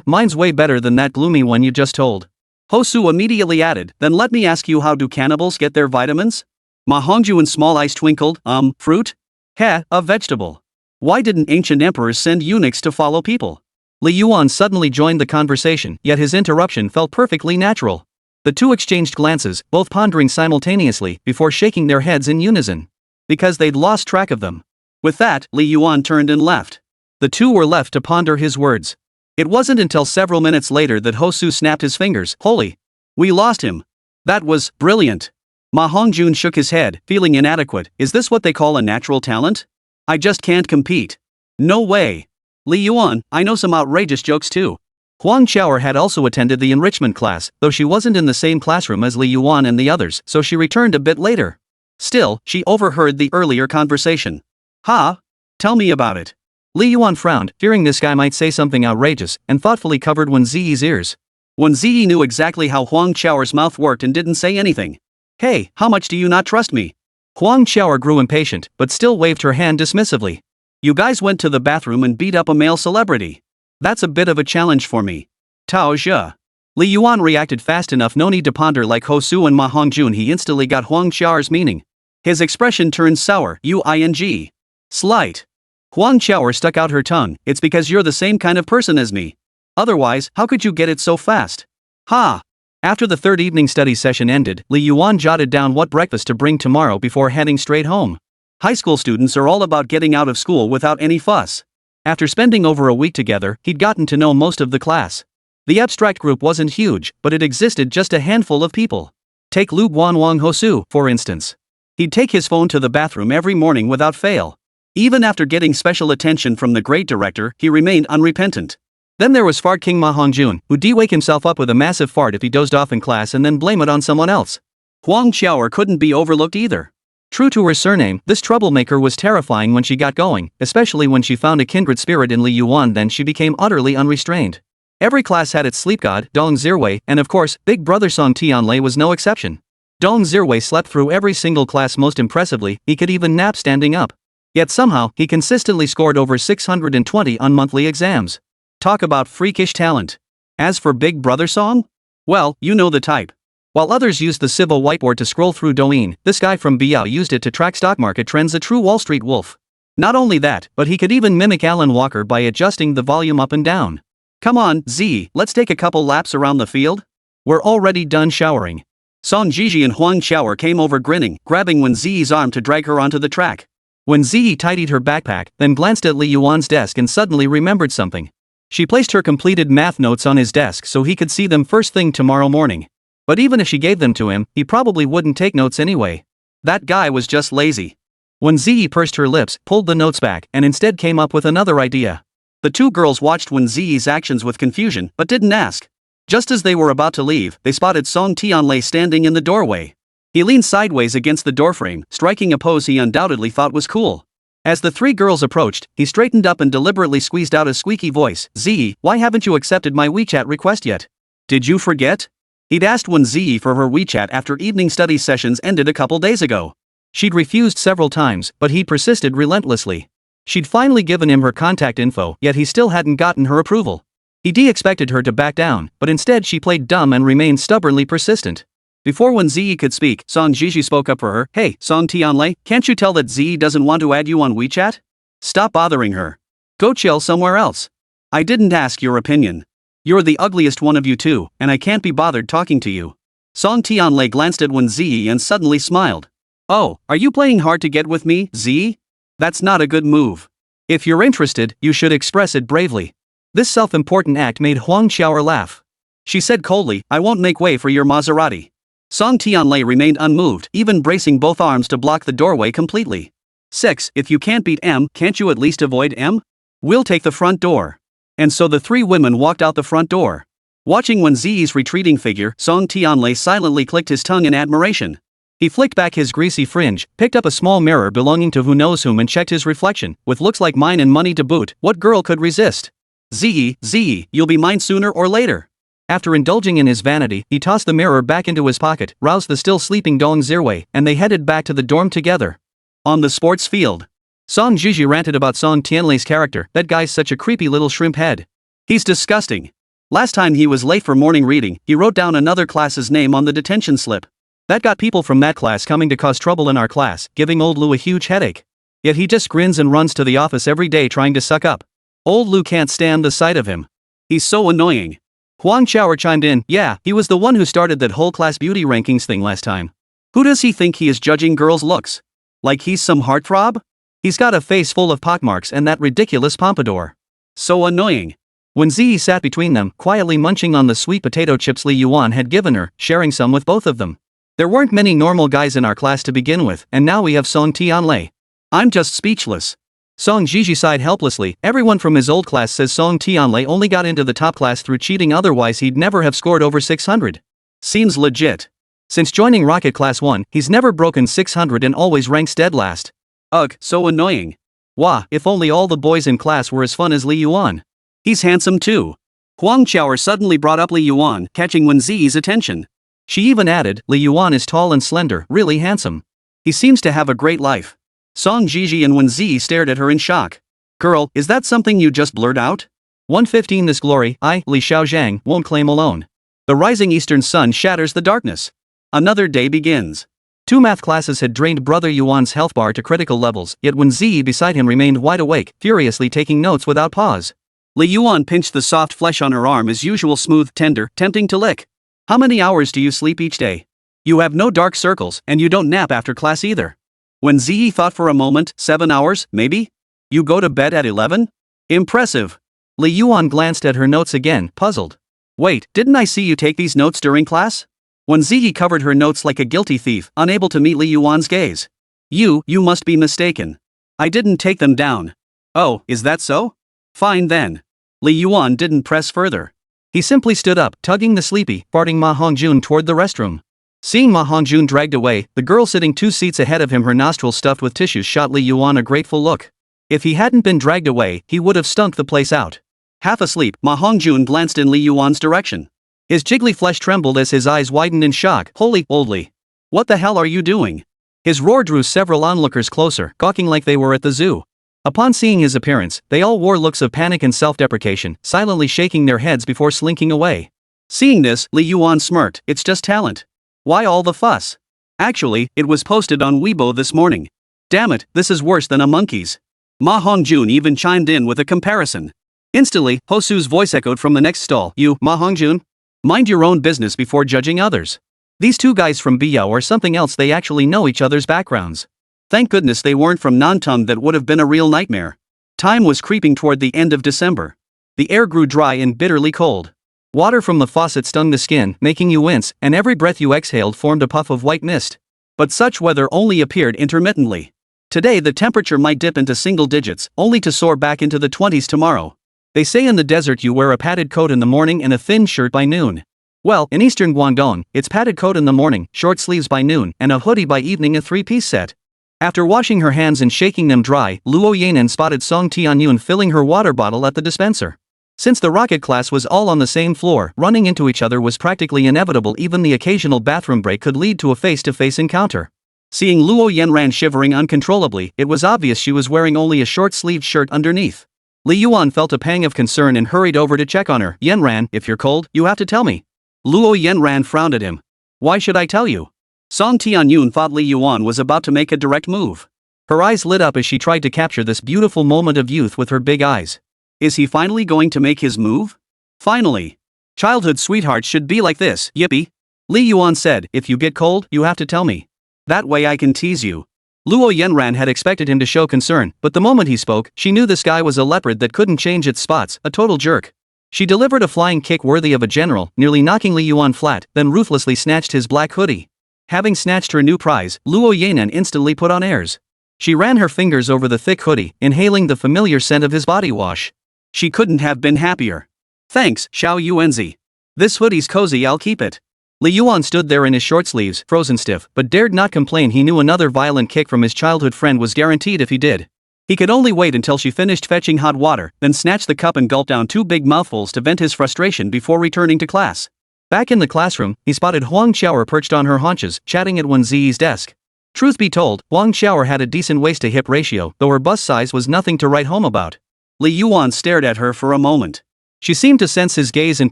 Mine's way better than that gloomy one you just told. Ho Su immediately added, then let me ask you, how do cannibals get their vitamins? Ma Hongjun's small eyes twinkled, fruit? A vegetable. Why didn't ancient emperors send eunuchs to follow people? Li Yuan suddenly joined the conversation, yet his interruption felt perfectly natural. The two exchanged glances, both pondering simultaneously, before shaking their heads in unison. Because they'd lost track of them. With that, Li Yuan turned and left. The two were left to ponder his words. It wasn't until several minutes later that Ho Su snapped his fingers. Holy! We lost him. That was brilliant. Ma Hongjun shook his head, feeling inadequate. Is this what they call a natural talent? I just can't compete. No way. Li Yuan, I know some outrageous jokes too. Huang Qiaoer had also attended the enrichment class, though she wasn't in the same classroom as Li Yuan and the others, so she returned a bit later. Still, she overheard the earlier conversation. Tell me about it. Li Yuan frowned, fearing this guy might say something outrageous, and thoughtfully covered Wēn Zhiyi's ears. Wēn Zhiyi knew exactly how Huang Qiaoer's mouth worked and didn't say anything. Hey, how much do you not trust me? Huang Qiaoer grew impatient, but still waved her hand dismissively. You guys went to the bathroom and beat up a male celebrity. That's a bit of a challenge for me. Tao Zhe. Li Yuan reacted fast enough, no need to ponder like Hosu and Ma Hongjun. He instantly got Huang Xiao'er's meaning. His expression turned sour. Uing. Slight. Huang Xiao'er stuck out her tongue. It's because you're the same kind of person as me. Otherwise, how could you get it so fast? Ha! After the third evening study session ended, Li Yuan jotted down what breakfast to bring tomorrow before heading straight home. High school students are all about getting out of school without any fuss. After spending over a week together, he'd gotten to know most of the class. The abstract group wasn't huge, but it existed just a handful of people. Take Lu Guanwang Hosu, for instance. He'd take his phone to the bathroom every morning without fail. Even after getting special attention from the grade director, he remained unrepentant. Then there was Fart King Ma Hongjun, who'd wake himself up with a massive fart if he dozed off in class and then blame it on someone else. Huang Xiao'er couldn't be overlooked either. True to her surname, this troublemaker was terrifying when she got going, especially when she found a kindred spirit in Li Yuan. Then she became utterly unrestrained. Every class had its sleep god, Dong Zhiyi, and of course, big brother Song Tianlei was no exception. Dong Zhiyi slept through every single class most impressively. He could even nap standing up. Yet somehow, he consistently scored over 620 on monthly exams. Talk about freakish talent. As for Big Brother Song? Well, you know the type. While others used the civil whiteboard to scroll through Douyin, this guy from Biao used it to track stock market trends, a true Wall Street wolf. Not only that, but he could even mimic Alan Walker by adjusting the volume up and down. Come on, Z, let's take a couple laps around the field? We're already done showering. Song Zhiyi and Huang Xiao'er came over grinning, grabbing Wēn Zhiyi's arm to drag her onto the track. Wēn Zhiyi tidied her backpack, then glanced at Li Yuan's desk and suddenly remembered something. She placed her completed math notes on his desk so he could see them first thing tomorrow morning. But even if she gave them to him, he probably wouldn't take notes anyway. That guy was just lazy. Wēn Zhiyi pursed her lips, pulled the notes back, and instead came up with another idea. The two girls watched Wēn Zhiyi's actions with confusion, but didn't ask. Just as they were about to leave, they spotted Song Tianlei standing in the doorway. He leaned sideways against the doorframe, striking a pose he undoubtedly thought was cool. As the three girls approached, he straightened up and deliberately squeezed out a squeaky voice. Zhiyi, why haven't you accepted my WeChat request yet? Did you forget? He'd asked Wēn Zhiyi for her WeChat after evening study sessions ended a couple days ago. She'd refused several times, but he persisted relentlessly. She'd finally given him her contact info, yet he still hadn't gotten her approval. He expected her to back down, but instead she played dumb and remained stubbornly persistent. Before Wēn Zhiyi could speak, Song Zhiyi spoke up for her. Hey, Song Tianlei, can't you tell that Zhiyi doesn't want to add you on WeChat? Stop bothering her. Go chill somewhere else. I didn't ask your opinion. You're the ugliest one of you two, and I can't be bothered talking to you. Song Tianlei glanced at Wēn Zhiyi and suddenly smiled. Oh, are you playing hard to get with me, Zhiyi? That's not a good move. If you're interested, you should express it bravely. This self-important act made Huang Xiao'er laugh. She said coldly, I won't make way for your Maserati. Song Tianlei remained unmoved, even bracing both arms to block the doorway completely. 6. If you can't beat M, can't you at least avoid M? We'll take the front door. And so the three women walked out the front door. Watching Wēn Zhiyi's retreating figure, Song Tianlei silently clicked his tongue in admiration. He flicked back his greasy fringe, picked up a small mirror belonging to who knows whom and checked his reflection. With looks like mine and money to boot, what girl could resist? Zhiyi, you'll be mine sooner or later. After indulging in his vanity, he tossed the mirror back into his pocket, roused the still sleeping Dong Zhiyi, and they headed back to the dorm together. On the sports field, Song Zhiyi ranted about Song Tianlei's character. That guy's such a creepy little shrimp head. He's disgusting. Last time he was late for morning reading, he wrote down another class's name on the detention slip. That got people from that class coming to cause trouble in our class, giving old Lu a huge headache. Yet he just grins and runs to the office every day trying to suck up. Old Lu can't stand the sight of him. He's so annoying. Huang Xiao'er chimed in, yeah, he was the one who started that whole class beauty rankings thing last time. Who does he think he is judging girls' looks? Like he's some heartthrob? He's got a face full of pockmarks and that ridiculous pompadour. So annoying. Wēn Zhiyi sat between them, quietly munching on the sweet potato chips Li Yuan had given her, sharing some with both of them. There weren't many normal guys in our class to begin with, and now we have Song Tianlei. I'm just speechless. Song Zhiyi sighed helplessly. Everyone from his old class says Song Tianlei only got into the top class through cheating, otherwise he'd never have scored over 600. Seems legit. Since joining Rocket Class 1, he's never broken 600 and always ranks dead last. Ugh, so annoying. Wah, if only all the boys in class were as fun as Li Yuan. He's handsome too. Huang Xiao'er suddenly brought up Li Yuan, catching Wēn Zhiyi's attention. She even added, Li Yuan is tall and slender, really handsome. He seems to have a great life. Song Zhiyi and Wēn Zhiyi stared at her in shock. Girl, is that something you just blurred out? 115 This glory, I, Li Xiaozhang, won't claim alone. The rising eastern sun shatters the darkness. Another day begins. 2 math classes had drained Brother Yuan's health bar to critical levels, yet Wēn Zhiyi beside him remained wide awake, furiously taking notes without pause. Li Yuan pinched the soft flesh on her arm as usual, smooth, tender, tempting to lick. How many hours do you sleep each day? You have no dark circles, and you don't nap after class either. Wēn Zhiyi thought for a moment. 7 hours, maybe? You go to bed at 11? Impressive. Li Yuan glanced at her notes again, puzzled. Wait, didn't I see you take these notes during class? Wēn Zhiyi covered her notes like a guilty thief, unable to meet Li Yuan's gaze. You must be mistaken. I didn't take them down. Oh, is that so? Fine then. Li Yuan didn't press further. He simply stood up, tugging the sleepy, farting Ma Hongjun toward the restroom. Seeing Ma Hongjun dragged away, the girl sitting 2 seats ahead of him, her nostrils stuffed with tissues, shot Li Yuan a grateful look. If he hadn't been dragged away, he would have stunk the place out. Half asleep, Ma Hongjun glanced in Li Yuan's direction. His jiggly flesh trembled as his eyes widened in shock. Holy moly. What the hell are you doing? His roar drew several onlookers closer, gawking like they were at the zoo. Upon seeing his appearance, they all wore looks of panic and self-deprecation, silently shaking their heads before slinking away. Seeing this, Li Yuan smirked. It's just talent. Why all the fuss? Actually, it was posted on Weibo this morning. Damn it, this is worse than a monkey's. Ma Hongjun even chimed in with a comparison. Instantly, Hosu's voice echoed from the next stall. You, Ma Hongjun? Mind your own business before judging others. These 2 guys from Biyao or something else, they actually know each other's backgrounds. Thank goodness they weren't from Nantung, that would have been a real nightmare. Time was creeping toward the end of December. The air grew dry and bitterly cold. Water from the faucet stung the skin, making you wince, and every breath you exhaled formed a puff of white mist. But such weather only appeared intermittently. Today the temperature might dip into single digits, only to soar back into the 20s tomorrow. They say in the desert you wear a padded coat in the morning and a thin shirt by noon. Well, in eastern Guangdong, it's padded coat in the morning, short sleeves by noon, and a hoodie by evening, a 3-piece set. After washing her hands and shaking them dry, Luo Yanan spotted Song Tianyun filling her water bottle at the dispenser. Since the rocket class was all on the same floor, running into each other was practically inevitable. Even the occasional bathroom break could lead to a face-to-face encounter. Seeing Luo Yanran shivering uncontrollably, it was obvious she was wearing only a short-sleeved shirt underneath. Li Yuan felt a pang of concern and hurried over to check on her. Yanran, if you're cold, you have to tell me. Luo Yanran frowned at him. Why should I tell you? Song Tianyun thought Li Yuan was about to make a direct move. Her eyes lit up as she tried to capture this beautiful moment of youth with her big eyes. Is he finally going to make his move? Finally. Childhood sweethearts should be like this, yippee. Li Yuan said, if you get cold, you have to tell me. That way I can tease you. Luo Yanran had expected him to show concern, but the moment he spoke, she knew this guy was a leopard that couldn't change its spots, a total jerk. She delivered a flying kick worthy of a general, nearly knocking Li Yuan flat, then ruthlessly snatched his black hoodie. Having snatched her new prize, Luo Yanan instantly put on airs. She ran her fingers over the thick hoodie, inhaling the familiar scent of his body wash. She couldn't have been happier. Thanks, Xiao Yuanzi. This hoodie's cozy, I'll keep it. Li Yuan stood there in his short sleeves, frozen stiff, but dared not complain. He knew another violent kick from his childhood friend was guaranteed if he did. He could only wait until she finished fetching hot water, then snatch the cup and gulp down 2 big mouthfuls to vent his frustration before returning to class. Back in the classroom, he spotted Huang Xiaoer perched on her haunches, chatting at Wēn Zhiyi's desk. Truth be told, Huang Xiaoer had a decent waist-to-hip ratio, though her bust size was nothing to write home about. Li Yuan stared at her for a moment. She seemed to sense his gaze and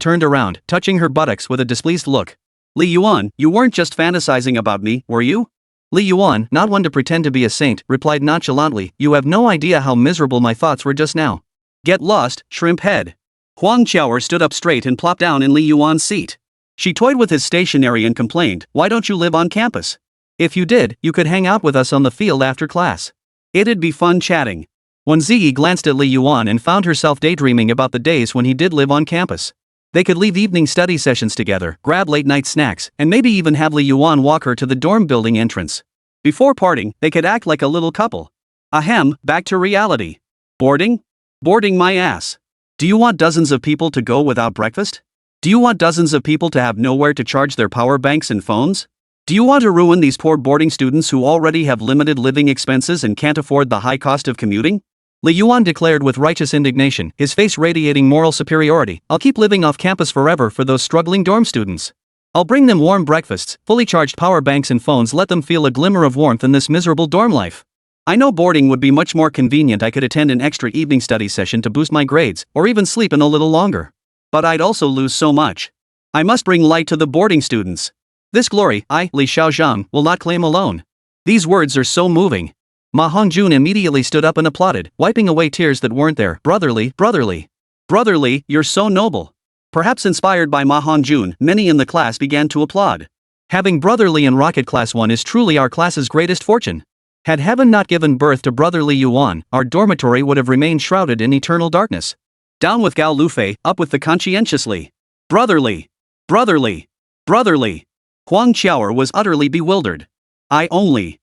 turned around, touching her buttocks with a displeased look. Li Yuan, you weren't just fantasizing about me, were you? Li Yuan, not one to pretend to be a saint, replied nonchalantly, you have no idea how miserable my thoughts were just now. Get lost, shrimp head. Huang Xiaoer stood up straight and plopped down in Li Yuan's seat. She toyed with his stationery and complained, why don't you live on campus? If you did, you could hang out with us on the field after class. It'd be fun chatting. Wēn Zhiyi glanced at Li Yuan and found herself daydreaming about the days when he did live on campus. They could leave evening study sessions together, grab late-night snacks, and maybe even have Li Yuan walk her to the dorm building entrance. Before parting, they could act like a little couple. Ahem, back to reality. Boarding? Boarding my ass. Do you want dozens of people to go without breakfast? Do you want dozens of people to have nowhere to charge their power banks and phones? Do you want to ruin these poor boarding students who already have limited living expenses and can't afford the high cost of commuting? Li Yuan declared with righteous indignation, his face radiating moral superiority, I'll keep living off campus forever for those struggling dorm students. I'll bring them warm breakfasts, fully charged power banks and phones, let them feel a glimmer of warmth in this miserable dorm life. I know boarding would be much more convenient. I could attend an extra evening study session to boost my grades, or even sleep in a little longer. But I'd also lose so much. I must bring light to the boarding students. This glory, I, Li Xiaozhang, will not claim alone. These words are so moving. Ma Hongjun immediately stood up and applauded, wiping away tears that weren't there. Brotherly, brotherly. Brotherly, you're so noble. Perhaps inspired by Ma Hongjun, many in the class began to applaud. Having Brotherly in Rocket Class 1 is truly our class's greatest fortune. Had heaven not given birth to Brother Li Yuan, our dormitory would have remained shrouded in eternal darkness. Down with Gao Lufei, up with the conscientiously. Brotherly. Brotherly. Brotherly. Huang Qiaoer was utterly bewildered. I only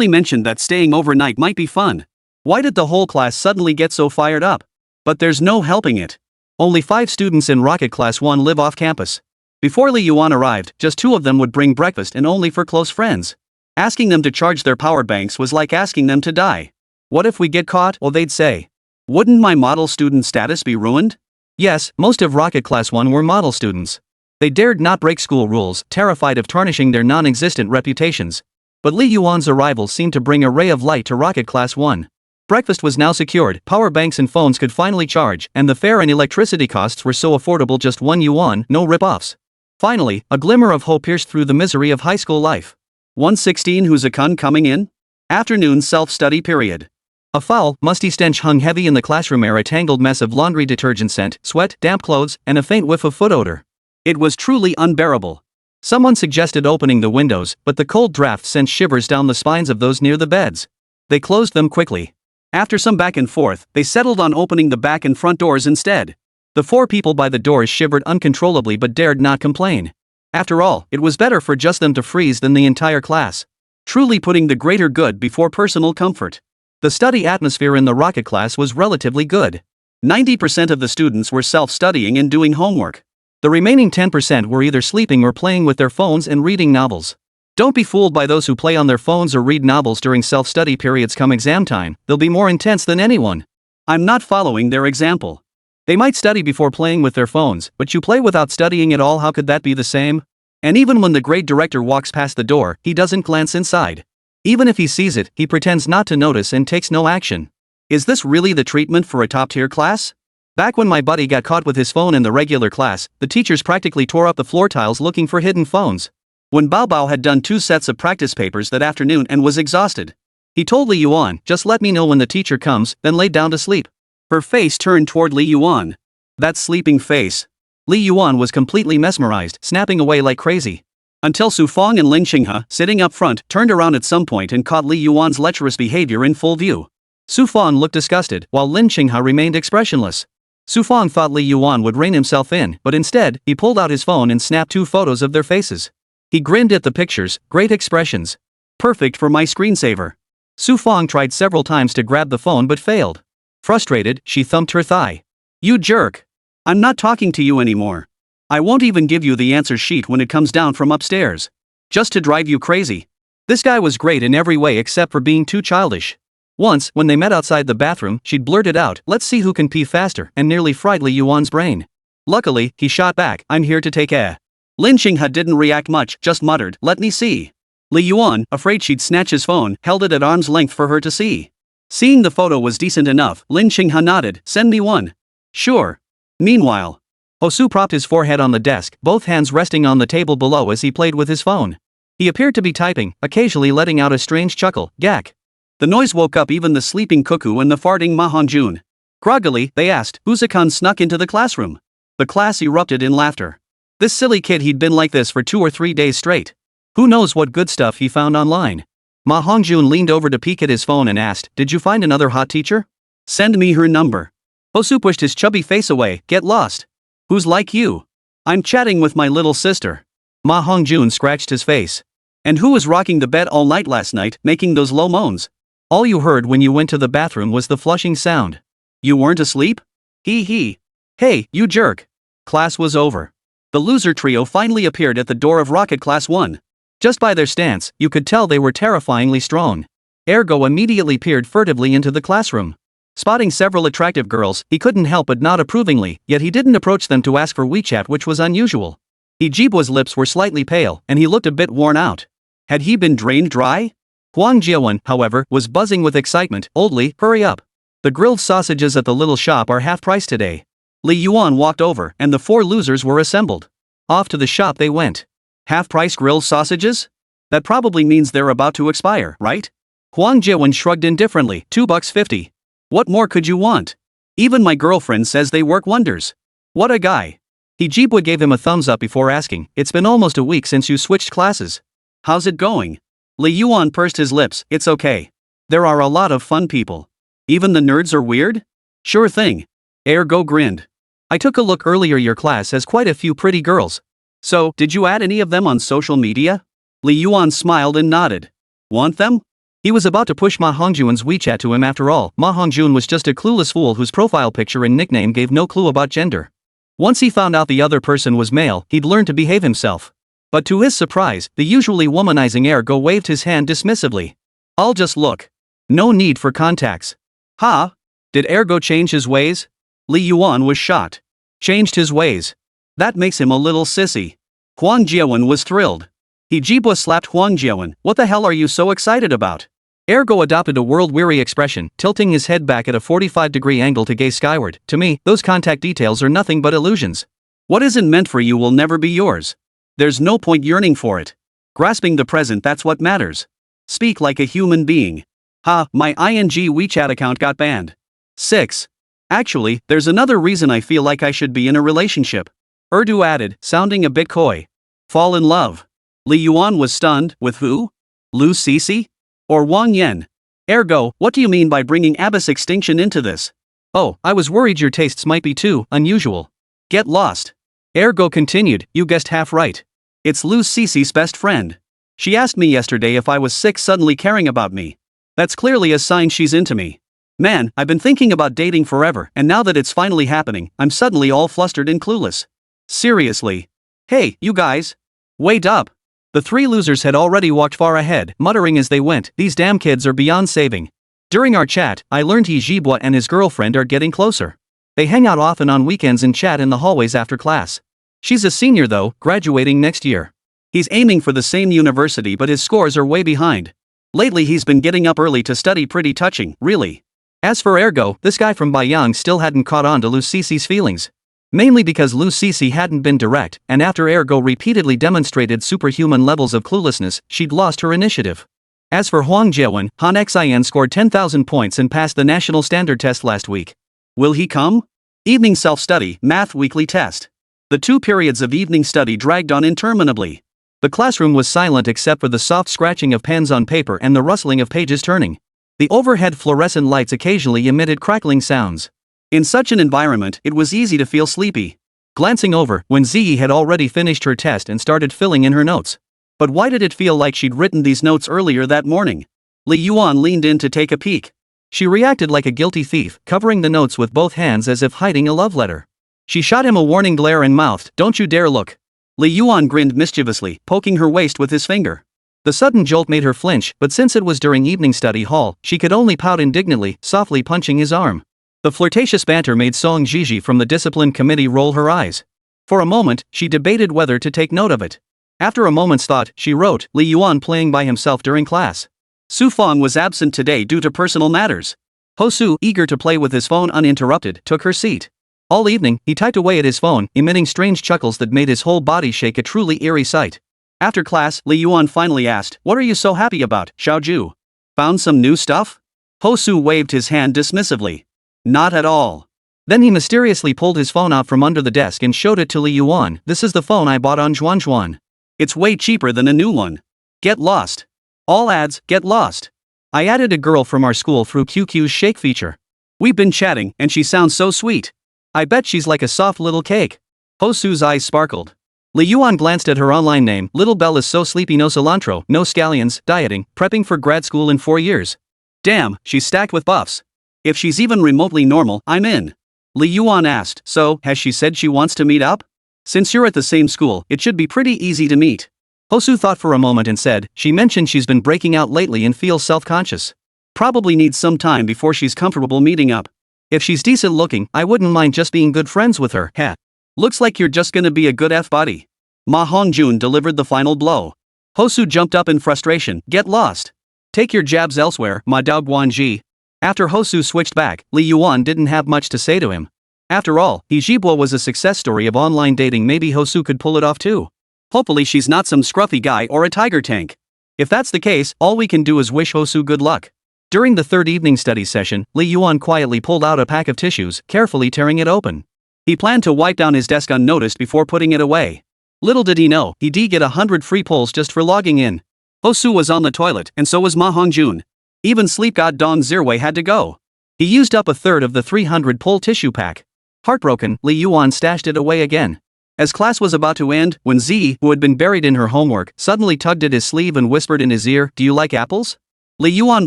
mentioned that staying overnight might be fun. Why did the whole class suddenly get so fired up? But there's no helping it. Only 5 students in Rocket Class 1 live off campus. Before Li Yuan arrived, just 2 of them would bring breakfast and only for close friends. Asking them to charge their power banks was like asking them to die. What if we get caught? Well, they'd say. Wouldn't my model student status be ruined? Yes, most of Rocket Class 1 were model students. They dared not break school rules, terrified of tarnishing their non-existent reputations. But Li Yuan's arrival seemed to bring a ray of light to Rocket Class 1. Breakfast was now secured, power banks and phones could finally charge, and the fare and electricity costs were so affordable, just 1 yuan, no rip-offs. Finally, a glimmer of hope pierced through the misery of high school life. 116 Who's a kun coming in? Afternoon self-study period. A foul, musty stench hung heavy in the classroom air, a tangled mess of laundry detergent scent, sweat, damp clothes, and a faint whiff of foot odor. It was truly unbearable. Someone suggested opening the windows, but the cold draft sent shivers down the spines of those near the beds. They closed them quickly. After some back and forth, they settled on opening the back and front doors instead. The 4 people by the doors shivered uncontrollably but dared not complain. After all, it was better for just them to freeze than the entire class. Truly putting the greater good before personal comfort. The study atmosphere in the Rocket Class was relatively good. 90% of the students were self-studying and doing homework. The remaining 10% were either sleeping or playing with their phones and reading novels. Don't be fooled by those who play on their phones or read novels during self-study periods. Come exam time, they'll be more intense than anyone. I'm not following their example. They might study before playing with their phones, but you play without studying at all. How could that be the same? And even when the grade director walks past the door, he doesn't glance inside. Even if he sees it, he pretends not to notice and takes no action. Is this really the treatment for a top-tier class? Back when my buddy got caught with his phone in the regular class, the teachers practically tore up the floor tiles looking for hidden phones. When Bao Bao had done 2 sets of practice papers that afternoon and was exhausted, he told Li Yuan, just let me know when the teacher comes, then laid down to sleep. Her face turned toward Li Yuan. That sleeping face. Li Yuan was completely mesmerized, snapping away like crazy. Until Su Fong and Lin Xinghe, sitting up front, turned around at some point and caught Li Yuan's lecherous behavior in full view. Su Fong looked disgusted, while Lin Xinghe remained expressionless. Su Fong thought Li Yuan would rein himself in, but instead, he pulled out his phone and snapped 2 photos of their faces. He grinned at the pictures, great expressions. Perfect for my screensaver. Su Fong tried several times to grab the phone but failed. Frustrated, she thumped her thigh. You jerk. I'm not talking to you anymore. I won't even give you the answer sheet when it comes down from upstairs. Just to drive you crazy. This guy was great in every way except for being too childish. Once, when they met outside the bathroom, she'd blurted out, let's see who can pee faster, and nearly fried Li Yuan's brain. Luckily, he shot back, I'm here to take a. Lin Xinghe didn't react much, just muttered, let me see. Li Yuan, afraid she'd snatch his phone, held it at arm's length for her to see. Seeing the photo was decent enough, Lin Xinghe nodded, send me one. Sure. Meanwhile, Hosu propped his forehead on the desk, both hands resting on the table below as he played with his phone. He appeared to be typing, occasionally letting out a strange chuckle, gak. The noise woke up even the sleeping cuckoo and the farting Ma Hongjun. Groggily, they asked, Uzukan snuck into the classroom. The class erupted in laughter. This silly kid, he'd been like this for 2 or 3 days straight. Who knows what good stuff he found online. Ma Hongjun leaned over to peek at his phone and asked, did you find another hot teacher? Send me her number. Hosu pushed his chubby face away, get lost. Who's like you? I'm chatting with my little sister. Ma Hongjun scratched his face. And who was rocking the bed all night last night, making those low moans? All you heard when you went to the bathroom was the flushing sound. You weren't asleep? Hee hee. Hey, you jerk. Class was over. The loser trio finally appeared at the door of Rocket Class 1. Just by their stance, you could tell they were terrifyingly strong. Ergo immediately peered furtively into the classroom. Spotting several attractive girls, he couldn't help but nod approvingly, yet he didn't approach them to ask for WeChat, which was unusual. Ijibwa's lips were slightly pale, and he looked a bit worn out. Had he been drained dry? Huang Jiawen, however, was buzzing with excitement. Oldly, hurry up. The grilled sausages at the little shop are half price today. Li Yuan walked over, and the 4 losers were assembled. Off to the shop they went. Half-price grilled sausages? That probably means they're about to expire, right? Wēn Zhiyi shrugged indifferently, $2.50. What more could you want? Even my girlfriend says they work wonders. What a guy. Hijibwa gave him a thumbs up before asking, it's been almost a week since you switched classes. How's it going? Li Yuan pursed his lips, it's okay. There are a lot of fun people. Even the nerds are weird? Sure thing. Ergo grinned. I took a look earlier, your class has quite a few pretty girls. So, did you add any of them on social media? Li Yuan smiled and nodded. Want them? He was about to push Ma Hongjuan's WeChat to him after all. Ma Hongjun was just a clueless fool whose profile picture and nickname gave no clue about gender. Once he found out the other person was male, he'd learn to behave himself. But to his surprise, the usually womanizing Ergo waved his hand dismissively. I'll just look. No need for contacts. Ha? Did Ergo change his ways? Li Yuan was shocked. Changed his ways. That makes him a little sissy. Wēn Zhiyi was thrilled. Hijibwa slapped Wēn Zhiyi. What the hell are you so excited about? Ergo adopted a world-weary expression, tilting his head back at a 45-degree angle to gaze skyward. To me, those contact details are nothing but illusions. What isn't meant for you will never be yours. There's no point yearning for it. Grasping the present, that's what matters. Speak like a human being. Ha, my ING WeChat account got banned. 6. Actually, there's another reason I feel like I should be in a relationship. Urdu added, sounding a bit coy. Fall in love. Li Yuan was stunned. With who? Lu Sisi? Or Wang Yan? Ergo, what do you mean by bringing abyss extinction into this? Oh, I was worried your tastes might be too unusual. Get lost. Ergo continued, you guessed half right. It's Lu Sisi's best friend. She asked me yesterday if I was sick suddenly caring about me. That's clearly a sign she's into me. Man, I've been thinking about dating forever, and now that it's finally happening, I'm suddenly all flustered and clueless. Seriously. Hey, you guys. Wait up. The three losers had already walked far ahead, muttering as they went, these damn kids are beyond saving. During our chat, I learned Hijibwa and his girlfriend are getting closer. They hang out often on weekends and chat in the hallways after class. She's a senior though, graduating next year. He's aiming for the same university but his scores are way behind. Lately he's been getting up early to study, pretty touching, really. As for Ergo, this guy from Bayang still hadn't caught on to Lu Sisi's feelings. Mainly because Lu Sisi hadn't been direct, and after Ergo repeatedly demonstrated superhuman levels of cluelessness, she'd lost her initiative. As for Wēn Zhiyi, Han Xian scored 10,000 points and passed the national standard test last week. Will he come? Evening self-study, math weekly test. The 2 periods of evening study dragged on interminably. The classroom was silent except for the soft scratching of pens on paper and the rustling of pages turning. The overhead fluorescent lights occasionally emitted crackling sounds. In such an environment, it was easy to feel sleepy. Glancing over, Wēn Zhiyi had already finished her test and started filling in her notes. But why did it feel like she'd written these notes earlier that morning? Li Yuan leaned in to take a peek. She reacted like a guilty thief, covering the notes with both hands as if hiding a love letter. She shot him a warning glare and mouthed, "Don't you dare look." Li Yuan grinned mischievously, poking her waist with his finger. The sudden jolt made her flinch, but since it was during evening study hall, she could only pout indignantly, softly punching his arm. The flirtatious banter made Song Jiji from the discipline committee roll her eyes. For a moment, she debated whether to take note of it. After a moment's thought, she wrote, Li Yuan playing by himself during class. Su Feng was absent today due to personal matters. Ho Su, eager to play with his phone uninterrupted, took her seat. All evening, he typed away at his phone, emitting strange chuckles that made his whole body shake, a truly eerie sight. After class, Li Yuan finally asked, "What are you so happy about, Xiaoju? Found some new stuff?" Ho Su waved his hand dismissively. Not at all. Then he mysteriously pulled his phone out from under the desk and showed it to Li Yuan. This is the phone I bought on Zhuanzhuan. It's way cheaper than a new one. Get lost. All ads, get lost. I added a girl from our school through QQ's shake feature. We've been chatting, and she sounds so sweet. I bet she's like a soft little cake. Ho Su's eyes sparkled. Li Yuan glanced at her online name. Little Belle is so sleepy, no cilantro, no scallions, dieting, prepping for grad school in 4 years. Damn, she's stacked with buffs. If she's even remotely normal, I'm in. Li Yuan asked, so, has she said she wants to meet up? Since you're at the same school, it should be pretty easy to meet. Ho Su thought for a moment and said, she mentioned she's been breaking out lately and feels self-conscious. Probably needs some time before she's comfortable meeting up. If she's decent looking, I wouldn't mind just being good friends with her. Heh. Looks like you're just gonna be a good F-buddy. Ma Hongjun delivered the final blow. Ho Su jumped up in frustration. Get lost. Take your jabs elsewhere, Ma Dao Guanji. After Ho Su switched back, Li Yuan didn't have much to say to him. After all, Hijibwa was a success story of online dating. Maybe Hosu could pull it off too. Hopefully she's not some scruffy guy or a tiger tank. If that's the case, all we can do is wish Hosu good luck. During the third evening study session, Li Yuan quietly pulled out a pack of tissues, carefully tearing it open. He planned to wipe down his desk unnoticed before putting it away. Little did he know, he'd get 100 free pulls just for logging in. Hosu was on the toilet, and so was Ma Hongjun. Even sleep god Dong Zhiyi had to go. He used up a third of the 300 pull tissue pack. Heartbroken, Li Yuan stashed it away again. As class was about to end, Wēn Zhiyi, who had been buried in her homework, suddenly tugged at his sleeve and whispered in his ear, "Do you like apples?" Li Yuan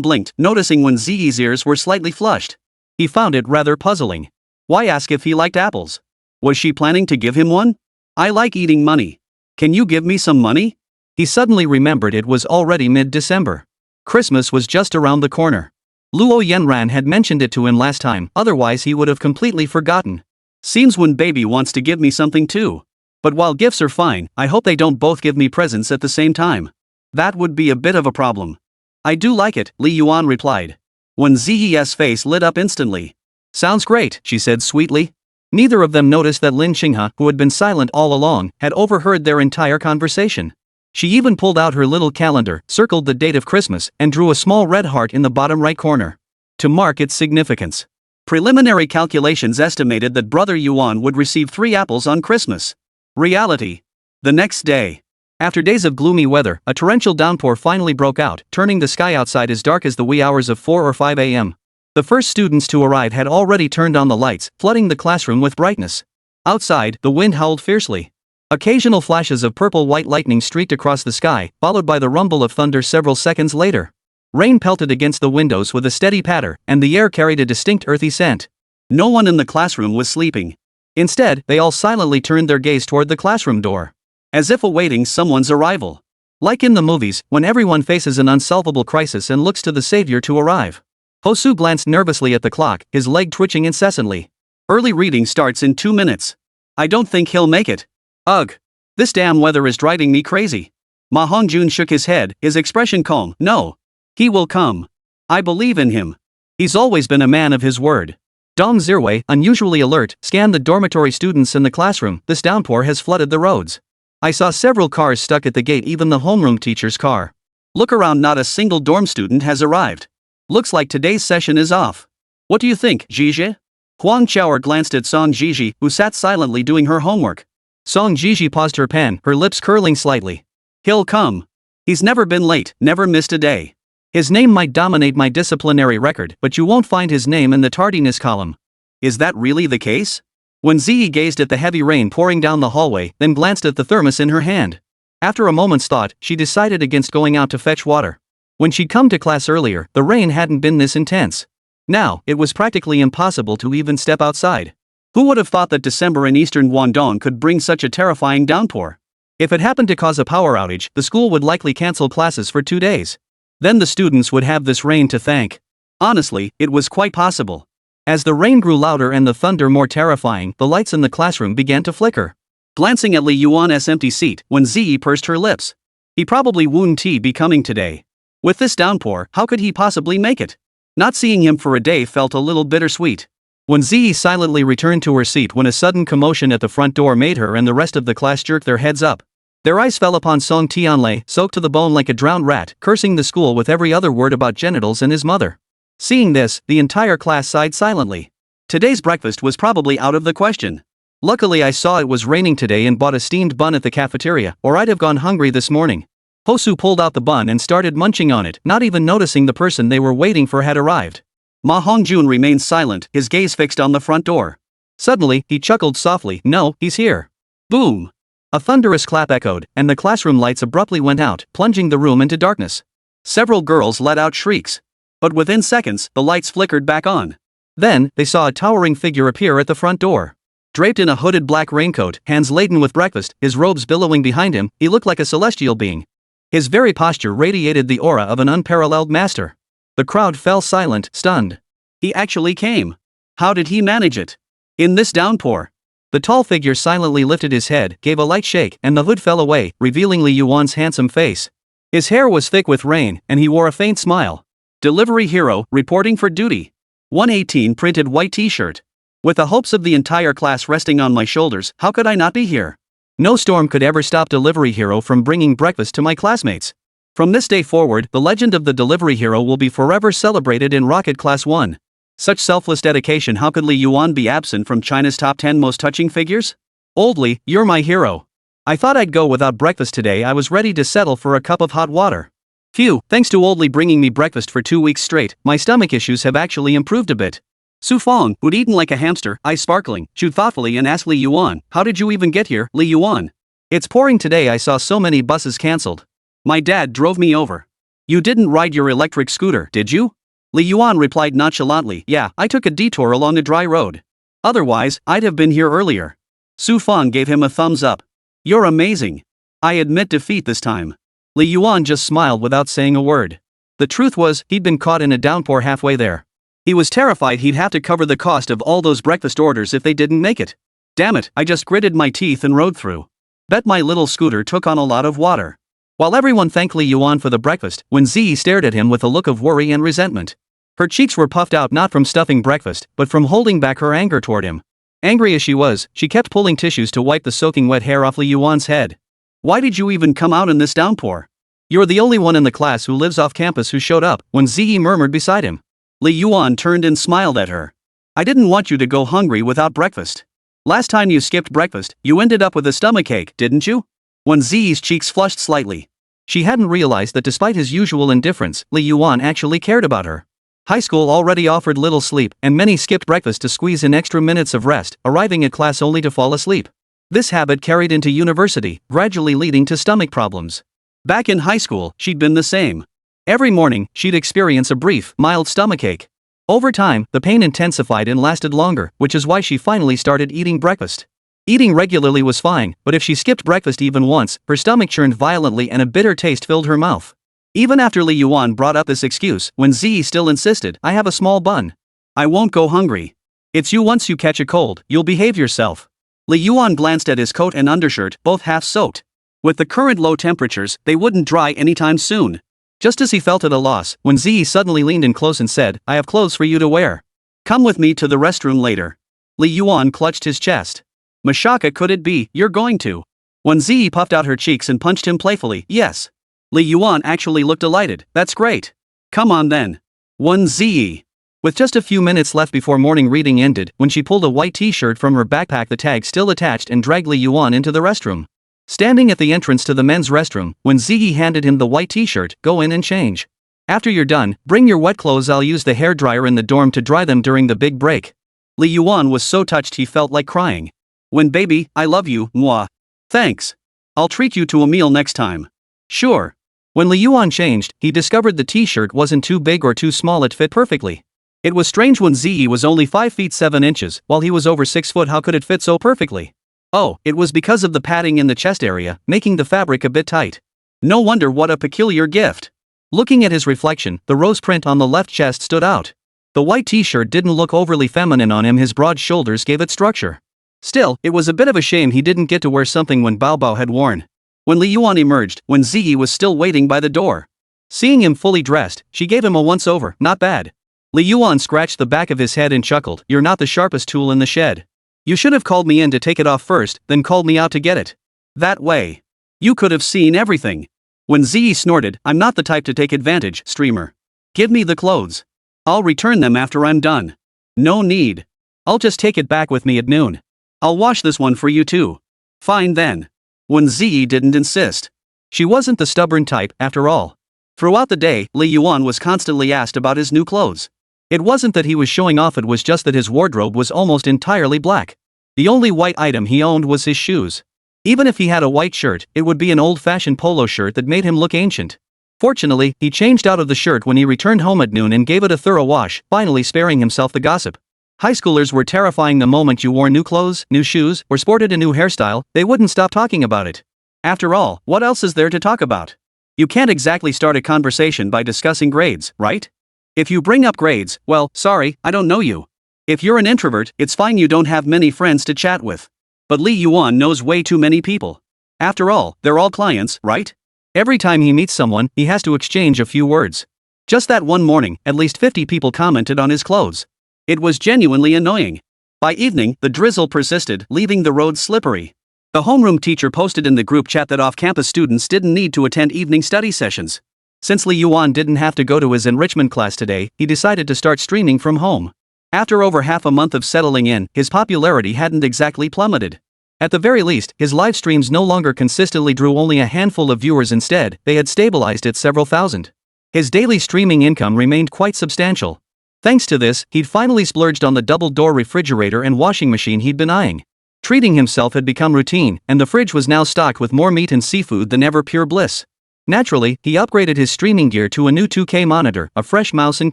blinked, noticing Wēn Zhiyi's ears were slightly flushed. He found it rather puzzling. Why ask if he liked apples? Was she planning to give him one? "I like eating money. Can you give me some money?" He suddenly remembered it was already mid-December. Christmas was just around the corner. Luo Yanran had mentioned it to him last time, otherwise he would have completely forgotten. Seems Wēn baby wants to give me something too. But while gifts are fine, I hope they don't both give me presents at the same time. That would be a bit of a problem. "I do like it," Li Yuan replied. Wēn Zhiyi's face lit up instantly. "Sounds great," she said sweetly. Neither of them noticed that Lin Xinghe, who had been silent all along, had overheard their entire conversation. She even pulled out her little calendar, circled the date of Christmas, and drew a small red heart in the bottom right corner to mark its significance. Preliminary calculations estimated that Brother Yuan would receive 3 apples on Christmas. Reality. The next day. After days of gloomy weather, a torrential downpour finally broke out, turning the sky outside as dark as the wee hours of 4 or 5 a.m. The first students to arrive had already turned on the lights, flooding the classroom with brightness. Outside, the wind howled fiercely. Occasional flashes of purple-white lightning streaked across the sky, followed by the rumble of thunder several seconds later. Rain pelted against the windows with a steady patter, and the air carried a distinct earthy scent. No one in the classroom was sleeping. Instead, they all silently turned their gaze toward the classroom door, as if awaiting someone's arrival. Like in the movies, when everyone faces an unsolvable crisis and looks to the savior to arrive. Hosu glanced nervously at the clock, his leg twitching incessantly. "Early reading starts in 2 minutes. I don't think he'll make it. Ugh. This damn weather is driving me crazy." Ma Hongjun shook his head, his expression calm. "No. He will come. I believe in him. He's always been a man of his word." Dong Zhiyi, unusually alert, scanned the dormitory students in the classroom. "This downpour has flooded the roads. I saw several cars stuck at the gate, even the homeroom teacher's car. Look around, not a single dorm student has arrived. Looks like today's session is off. What do you think, Zhiji?" Huang Qiaoer glanced at Song Zhiji, who sat silently doing her homework. Song Zhiji paused her pen, her lips curling slightly. "He'll come. He's never been late, never missed a day. His name might dominate my disciplinary record, but you won't find his name in the tardiness column." "Is that really the case?" Wēn Zhiyi gazed at the heavy rain pouring down the hallway, then glanced at the thermos in her hand. After a moment's thought, she decided against going out to fetch water. When she'd come to class earlier, the rain hadn't been this intense. Now, it was practically impossible to even step outside. Who would have thought that December in eastern Guangdong could bring such a terrifying downpour? If it happened to cause a power outage, the school would likely cancel classes for 2 days. Then the students would have this rain to thank. Honestly, it was quite possible. As the rain grew louder and the thunder more terrifying, the lights in the classroom began to flicker. Glancing at Li Yuan's empty seat, Wēn Zhiyi pursed her lips. He probably wouldn't be coming today. With this downpour, how could he possibly make it? Not seeing him for a day felt a little bittersweet. Wēn Zhiyi silently returned to her seat when a sudden commotion at the front door made her and the rest of the class jerk their heads up. Their eyes fell upon Song Tianlei, soaked to the bone like a drowned rat, cursing the school with every other word about genitals and his mother. Seeing this, the entire class sighed silently. Today's breakfast was probably out of the question. Luckily I saw it was raining today and bought a steamed bun at the cafeteria, or I'd have gone hungry this morning. Hosu pulled out the bun and started munching on it, not even noticing the person they were waiting for had arrived. Ma Hongjun remained silent, his gaze fixed on the front door. Suddenly, he chuckled softly. "No, he's here." Boom! A thunderous clap echoed, and the classroom lights abruptly went out, plunging the room into darkness. Several girls let out shrieks. But within seconds, the lights flickered back on. Then, they saw a towering figure appear at the front door. Draped in a hooded black raincoat, hands laden with breakfast, his robes billowing behind him, he looked like a celestial being. His very posture radiated the aura of an unparalleled master. The crowd fell silent, stunned. He actually came. How did he manage it? In this downpour? The tall figure silently lifted his head, gave a light shake, and the hood fell away, revealing Li Yuan's handsome face. His hair was thick with rain, and he wore a faint smile. Delivery hero, reporting for duty. 118 printed white t-shirt. With the hopes of the entire class resting on my shoulders, how could I not be here? No storm could ever stop Delivery Hero from bringing breakfast to my classmates. From this day forward, the legend of the Delivery Hero will be forever celebrated in Rocket Class 1. Such selfless dedication. How could Li Yuan be absent from China's top 10 most touching figures? Old Li, you're my hero. I thought I'd go without breakfast today. I was ready to settle for a cup of hot water. Phew, thanks to Old Li bringing me breakfast for 2 weeks straight, my stomach issues have actually improved a bit. Su Fong, who'd eaten like a hamster, eyes sparkling, chewed thoughtfully and asked Li Yuan, how did you even get here, Li Yuan? It's pouring today. I saw so many buses cancelled. My dad drove me over. You didn't ride your electric scooter, did you? Li Yuan replied nonchalantly, yeah, I took a detour along a dry road. Otherwise, I'd have been here earlier. Su Fong gave him a thumbs up. You're amazing. I admit defeat this time. Li Yuan just smiled without saying a word. The truth was, he'd been caught in a downpour halfway there. He was terrified he'd have to cover the cost of all those breakfast orders if they didn't make it. Damn it, I just gritted my teeth and rode through. Bet my little scooter took on a lot of water. While everyone thanked Li Yuan for the breakfast, Wēn Zhiyi stared at him with a look of worry and resentment. Her cheeks were puffed out not from stuffing breakfast, but from holding back her anger toward him. Angry as she was, she kept pulling tissues to wipe the soaking wet hair off Li Yuan's head. Why did you even come out in this downpour? You're the only one in the class who lives off campus who showed up, Wēn Zhiyi murmured beside him. Li Yuan turned and smiled at her. I didn't want you to go hungry without breakfast. Last time you skipped breakfast, you ended up with a stomachache, didn't you? Wēn Zhiyi's cheeks flushed slightly. She hadn't realized that despite his usual indifference, Li Yuan actually cared about her. High school already offered little sleep, and many skipped breakfast to squeeze in extra minutes of rest, arriving at class only to fall asleep. This habit carried into university, gradually leading to stomach problems. Back in high school, she'd been the same. Every morning, she'd experience a brief, mild stomachache. Over time, the pain intensified and lasted longer, which is why she finally started eating breakfast. Eating regularly was fine, but if she skipped breakfast even once, her stomach churned violently and a bitter taste filled her mouth. Even after Li Yuan brought up this excuse, Wēn Zhiyi still insisted, I have a small bun. I won't go hungry. It's you. Once you catch a cold, you'll behave yourself. Li Yuan glanced at his coat and undershirt, both half soaked. With the current low temperatures, they wouldn't dry anytime soon. Just as he felt at a loss, Wēn Zhiyi suddenly leaned in close and said, I have clothes for you to wear. Come with me to the restroom later. Li Yuan clutched his chest. Mashaka, could it be, you're going to? Wēn Zhiyi puffed out her cheeks and punched him playfully, yes. Li Yuan actually looked delighted, that's great. Come on then. Wēn Zhiyi. With just a few minutes left before morning reading ended, when she pulled a white t-shirt from her backpack, the tag still attached, and dragged Li Yuan into the restroom. Standing at the entrance to the men's restroom, Wēn Zhiyi handed him the white t-shirt, go in and change. After you're done, bring your wet clothes. I'll use the hairdryer in the dorm to dry them during the big break. Li Yuan was so touched he felt like crying. Wēn baby, I love you, mwah. Thanks. I'll treat you to a meal next time. Sure. When Li Yuan changed, he discovered the t-shirt wasn't too big or too small, it fit perfectly. It was strange. Wēn Zhiyi was only 5 feet 7 inches, while he was over 6 foot. How could it fit so perfectly? Oh, it was because of the padding in the chest area, making the fabric a bit tight. No wonder. What a peculiar gift. Looking at his reflection, the rose print on the left chest stood out. The white t-shirt didn't look overly feminine on him. His broad shoulders gave it structure. Still, it was a bit of a shame he didn't get to wear something when Bao Bao had worn. When Li Yuan emerged, Wēn Zhiyi was still waiting by the door. Seeing him fully dressed, she gave him a once-over, not bad. Li Yuan scratched the back of his head and chuckled, you're not the sharpest tool in the shed. You should have called me in to take it off first, then called me out to get it. That way. You could have seen everything. Wēn Zhiyi snorted, I'm not the type to take advantage, streamer. Give me the clothes. I'll return them after I'm done. No need. I'll just take it back with me at noon. I'll wash this one for you too. Fine then. Wēn Zhiyi didn't insist. She wasn't the stubborn type, after all. Throughout the day, Li Yuan was constantly asked about his new clothes. It wasn't that he was showing off, it was just that his wardrobe was almost entirely black. The only white item he owned was his shoes. Even if he had a white shirt, it would be an old-fashioned polo shirt that made him look ancient. Fortunately, he changed out of the shirt when he returned home at noon and gave it a thorough wash, finally sparing himself the gossip. High schoolers were terrifying. The moment you wore new clothes, new shoes, or sported a new hairstyle, they wouldn't stop talking about it. After all, what else is there to talk about? You can't exactly start a conversation by discussing grades, right? If you bring up grades, well, sorry, I don't know you. If you're an introvert, it's fine, you don't have many friends to chat with. But Li Yuan knows way too many people. After all, they're all clients, right? Every time he meets someone, he has to exchange a few words. Just that one morning, at least 50 people commented on his clothes. It was genuinely annoying. By evening, the drizzle persisted, leaving the roads slippery. The homeroom teacher posted in the group chat that off-campus students didn't need to attend evening study sessions. Since Li Yuan didn't have to go to his enrichment class today, he decided to start streaming from home. After over half a month of settling in, his popularity hadn't exactly plummeted. At the very least, his live streams no longer consistently drew only a handful of viewers. Instead, they had stabilized at several thousand. His daily streaming income remained quite substantial. Thanks to this, he'd finally splurged on the double-door refrigerator and washing machine he'd been eyeing. Treating himself had become routine, and the fridge was now stocked with more meat and seafood than ever, pure bliss. Naturally, he upgraded his streaming gear to a new 2K monitor, a fresh mouse and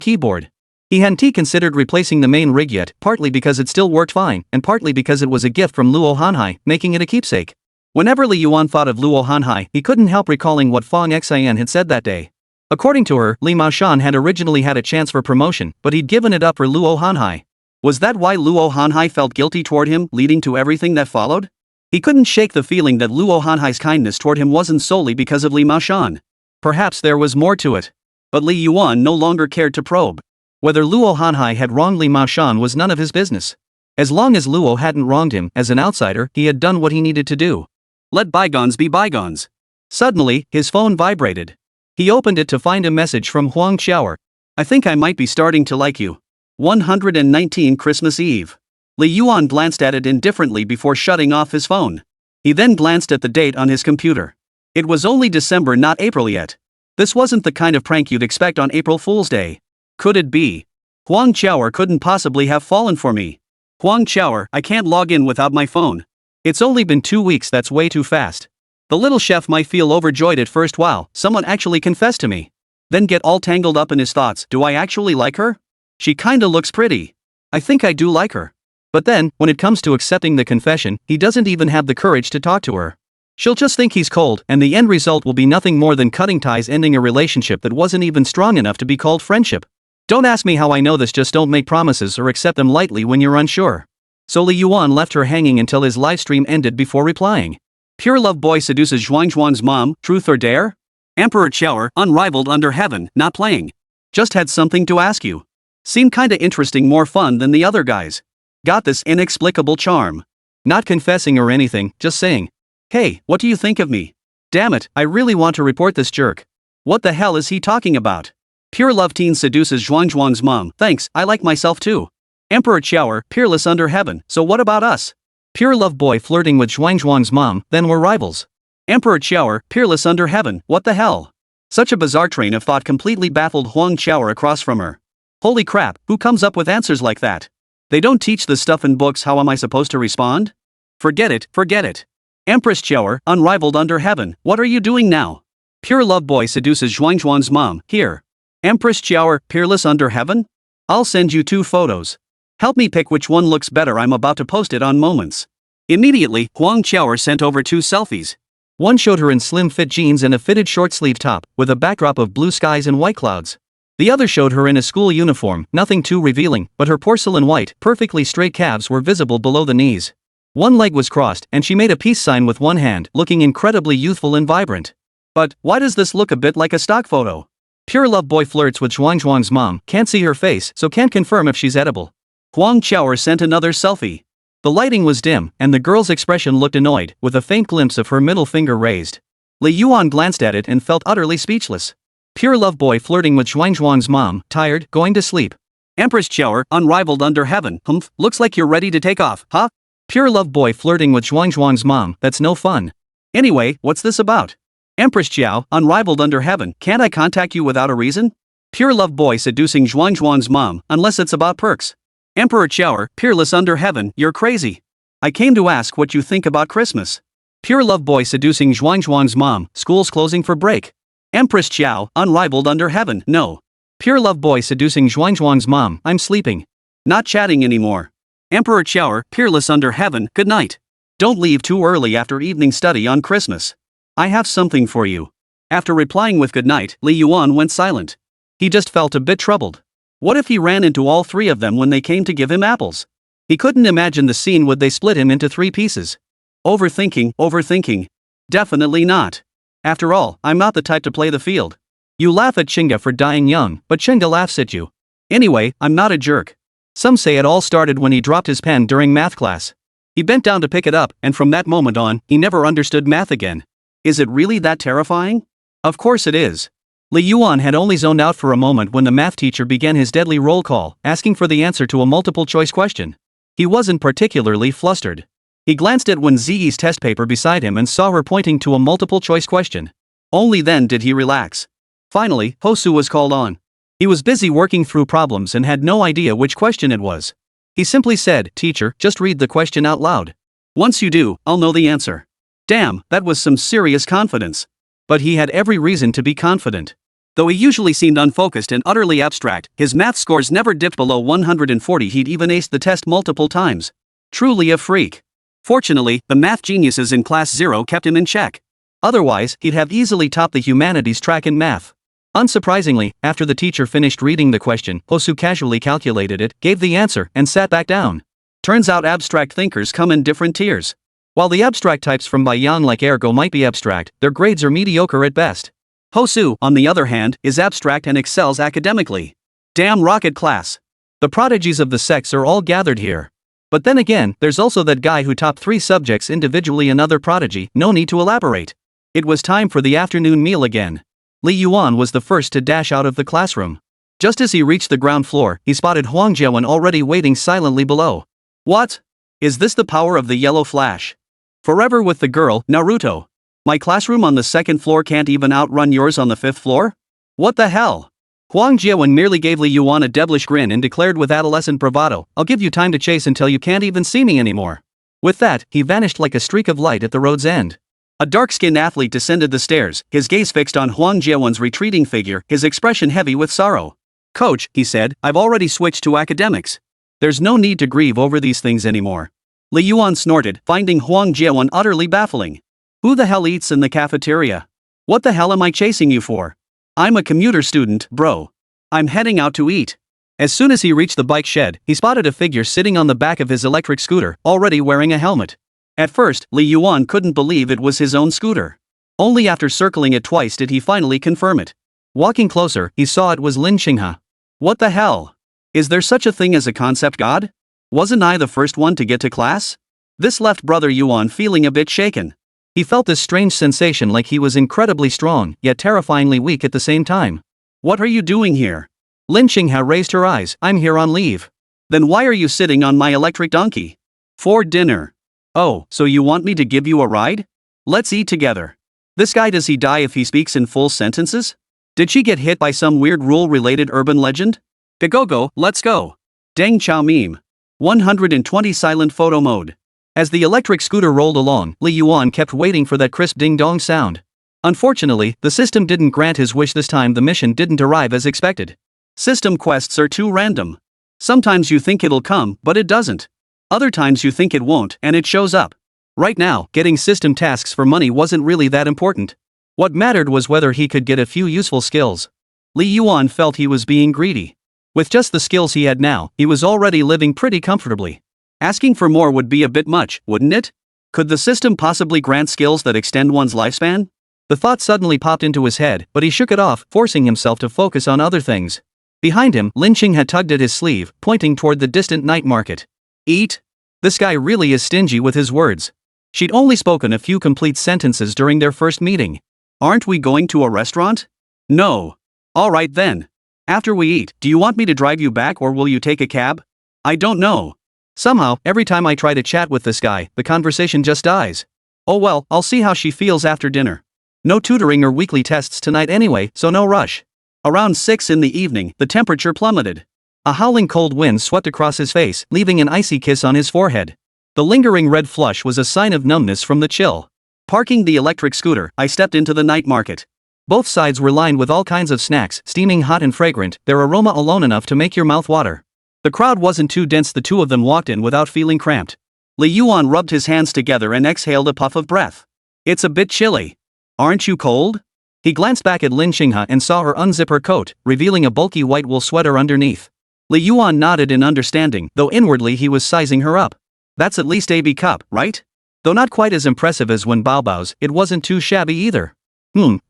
keyboard. He hadn't considered replacing the main rig yet, partly because it still worked fine, and partly because it was a gift from Luo Hanhai, making it a keepsake. Whenever Li Yuan thought of Luo Hanhai, he couldn't help recalling what Fong Xian had said that day. According to her, Li Maoshan had originally had a chance for promotion, but he'd given it up for Luo Hanhai. Was that why Luo Hanhai felt guilty toward him, leading to everything that followed? He couldn't shake the feeling that Luo Hanhai's kindness toward him wasn't solely because of Li Maoshan. Perhaps there was more to it. But Li Yuan no longer cared to probe. Whether Luo Hanhai had wronged Li Maoshan was none of his business. As long as Luo hadn't wronged him, as an outsider, he had done what he needed to do. Let bygones be bygones. Suddenly, his phone vibrated. He opened it to find a message from Huang Xiaoer. I think I might be starting to like you. 119 Christmas Eve. Li Yuan glanced at it indifferently before shutting off his phone. He then glanced at the date on his computer. It was only December, not April yet. This wasn't the kind of prank you'd expect on April Fool's Day. Could it be? Huang Xiaoer couldn't possibly have fallen for me. Huang Xiaoer, I can't log in without my phone. It's only been 2 weeks, that's way too fast. The little chef might feel overjoyed at first while someone actually confessed to me. Then get all tangled up in his thoughts. Do I actually like her? She kinda looks pretty. I think I do like her. But then, when it comes to accepting the confession, he doesn't even have the courage to talk to her. She'll just think he's cold, and the end result will be nothing more than cutting ties, ending a relationship that wasn't even strong enough to be called friendship. Don't ask me how I know this, just don't make promises or accept them lightly when you're unsure. So Li Yuan left her hanging until his livestream ended before replying. Pure love boy seduces Zhuang's mom, truth or dare? Emperor Xiaoer, unrivaled under heaven, not playing. Just had something to ask you. Seemed kinda interesting, more fun than the other guys. Got this inexplicable charm. Not confessing or anything, just saying, hey, what do you think of me? Damn it, I really want to report this jerk. What the hell is he talking about? Pure love teen seduces Zhuang's mom. Thanks, I like myself too. Emperor Xiaoer, peerless under heaven, so what about us? Pure love boy flirting with Zhuang's mom, then we're rivals. Emperor Xiaoer, peerless under heaven, what the hell? Such a bizarre train of thought completely baffled Huang Xiaoer across from her. Holy crap, who comes up with answers like that? They don't teach this stuff in books, how am I supposed to respond? Forget it, forget it. Empress Xiaoer, unrivaled under heaven, what are you doing now? Pure love boy seduces Zhuang's mom, here. Empress Xiaoer, peerless under heaven? I'll send you 2 photos. Help me pick which one looks better, I'm about to post it on Moments. Immediately, Huang Xiaoer sent over 2 selfies. One showed her in slim fit jeans and a fitted short-sleeve top, with a backdrop of blue skies and white clouds. The other showed her in a school uniform, nothing too revealing, but her porcelain white, perfectly straight calves were visible below the knees. One leg was crossed, and she made a peace sign with one hand, looking incredibly youthful and vibrant. But, why does this look a bit like a stock photo? Pure love boy flirts with Zhuang's mom, can't see her face, so can't confirm if she's edible. Huang Xiaoer sent another selfie. The lighting was dim, and the girl's expression looked annoyed, with a faint glimpse of her middle finger raised. Li Yuan glanced at it and felt utterly speechless. Pure love boy flirting with Zhuang's mom, tired, going to sleep. Empress Xiaoer, unrivaled under heaven, humph, looks like you're ready to take off, huh? Pure love boy flirting with Zhuang's mom, that's no fun. Anyway, what's this about? Empress Xiao, unrivaled under heaven, can't I contact you without a reason? Pure love boy seducing Zhuang's mom, unless it's about perks. Emperor Xiaoer, peerless under heaven, you're crazy. I came to ask what you think about Christmas. Pure love boy seducing Zhuang's mom, school's closing for break. Empress Xiao, unrivaled under heaven, no. Pure love boy seducing Zhuang's mom, I'm sleeping. Not chatting anymore. Emperor Xiaoer, peerless under heaven, good night. Don't leave too early after evening study on Christmas. I have something for you. After replying with good night, Li Yuan went silent. He just felt a bit troubled. What if he ran into all 3 of them when they came to give him apples? He couldn't imagine the scene. Would they split him into 3 pieces? Overthinking. Definitely not. After all, I'm not the type to play the field. You laugh at Chinga for dying young, but Chinga laughs at you. Anyway, I'm not a jerk. Some say it all started when he dropped his pen during math class. He bent down to pick it up, and from that moment on, he never understood math again. Is it really that terrifying? Of course it is. Li Yuan had only zoned out for a moment when the math teacher began his deadly roll call, asking for the answer to a multiple-choice question. He wasn't particularly flustered. He glanced at Wēn Zhiyi's test paper beside him and saw her pointing to a multiple-choice question. Only then did he relax. Finally, Hosu was called on. He was busy working through problems and had no idea which question it was. He simply said, "Teacher, just read the question out loud. Once you do, I'll know the answer." Damn, that was some serious confidence. But he had every reason to be confident. Though he usually seemed unfocused and utterly abstract, his math scores never dipped below 140. He'd even aced the test multiple times. Truly a freak. Fortunately, the math geniuses in Class 0 kept him in check. Otherwise, he'd have easily topped the humanities track in math. Unsurprisingly, after the teacher finished reading the question, Hosu casually calculated it, gave the answer, and sat back down. Turns out abstract thinkers come in different tiers. While the abstract types from Baiyang like Ergo might be abstract, their grades are mediocre at best. Hosu, on the other hand, is abstract and excels academically. Damn rocket class. The prodigies of the sex are all gathered here. But then again, there's also that guy who topped 3 subjects individually, another prodigy, no need to elaborate. It was time for the afternoon meal again. Li Yuan was the first to dash out of the classroom. Just as he reached the ground floor, he spotted Wēn Zhiyi already waiting silently below. What? Is this the power of the yellow flash? Forever with the girl, Naruto. My classroom on the 2nd floor can't even outrun yours on the 5th floor? What the hell? Wēn Zhiyi merely gave Li Yuan a devilish grin and declared with adolescent bravado, "I'll give you time to chase until you can't even see me anymore." With that, he vanished like a streak of light at the road's end. A dark-skinned athlete descended the stairs, his gaze fixed on Wēn Zhiyi's retreating figure, his expression heavy with sorrow. "Coach," he said, "I've already switched to academics. There's no need to grieve over these things anymore." Li Yuan snorted, finding Wēn Zhiyi utterly baffling. Who the hell eats in the cafeteria? What the hell am I chasing you for? I'm a commuter student, bro. I'm heading out to eat. As soon as he reached the bike shed, he spotted a figure sitting on the back of his electric scooter, already wearing a helmet. At first, Li Yuan couldn't believe it was his own scooter. Only after circling it twice did he finally confirm it. Walking closer, he saw it was Lin Qinghe. What the hell? Is there such a thing as a concept god? Wasn't I the first one to get to class? This left brother Yuan feeling a bit shaken. He felt this strange sensation like he was incredibly strong, yet terrifyingly weak at the same time. What are you doing here? Lin Qinghe raised her eyes. I'm here on leave. Then why are you sitting on my electric donkey? For dinner. Oh, so you want me to give you a ride? Let's eat together. This guy, does he die if he speaks in full sentences? Did she get hit by some weird rule-related urban legend? Go, let's go. Deng Chao meme. 120 silent photo mode. As the electric scooter rolled along, Li Yuan kept waiting for that crisp ding-dong sound. Unfortunately, the system didn't grant his wish this time. The mission didn't arrive as expected. System quests are too random. Sometimes you think it'll come, but it doesn't. Other times you think it won't, and it shows up. Right now, getting system tasks for money wasn't really that important. What mattered was whether he could get a few useful skills. Li Yuan felt he was being greedy. With just the skills he had now, he was already living pretty comfortably. Asking for more would be a bit much, wouldn't it? Could the system possibly grant skills that extend one's lifespan? The thought suddenly popped into his head, but he shook it off, forcing himself to focus on other things. Behind him, Lin Qinghe had tugged at his sleeve, pointing toward the distant night market. Eat? This guy really is stingy with his words. She'd only spoken a few complete sentences during their first meeting. Aren't we going to a restaurant? No. All right then. After we eat, do you want me to drive you back or will you take a cab? I don't know. Somehow, every time I try to chat with this guy, the conversation just dies. Oh well, I'll see how she feels after dinner. No tutoring or weekly tests tonight anyway, so no rush. Around 6 in the evening, the temperature plummeted. A howling cold wind swept across his face, leaving an icy kiss on his forehead. The lingering red flush was a sign of numbness from the chill. Parking the electric scooter, I stepped into the night market. Both sides were lined with all kinds of snacks, steaming hot and fragrant, their aroma alone enough to make your mouth water. The crowd wasn't too dense. The two of them walked in without feeling cramped. Li Yuan rubbed his hands together and exhaled a puff of breath. It's a bit chilly. Aren't you cold? He glanced back at Lin Qinghe and saw her unzip her coat, revealing a bulky white wool sweater underneath. Li Yuan nodded in understanding, though inwardly he was sizing her up. That's at least a B cup, right? Though not quite as impressive as Wen Baobao's, it wasn't too shabby either.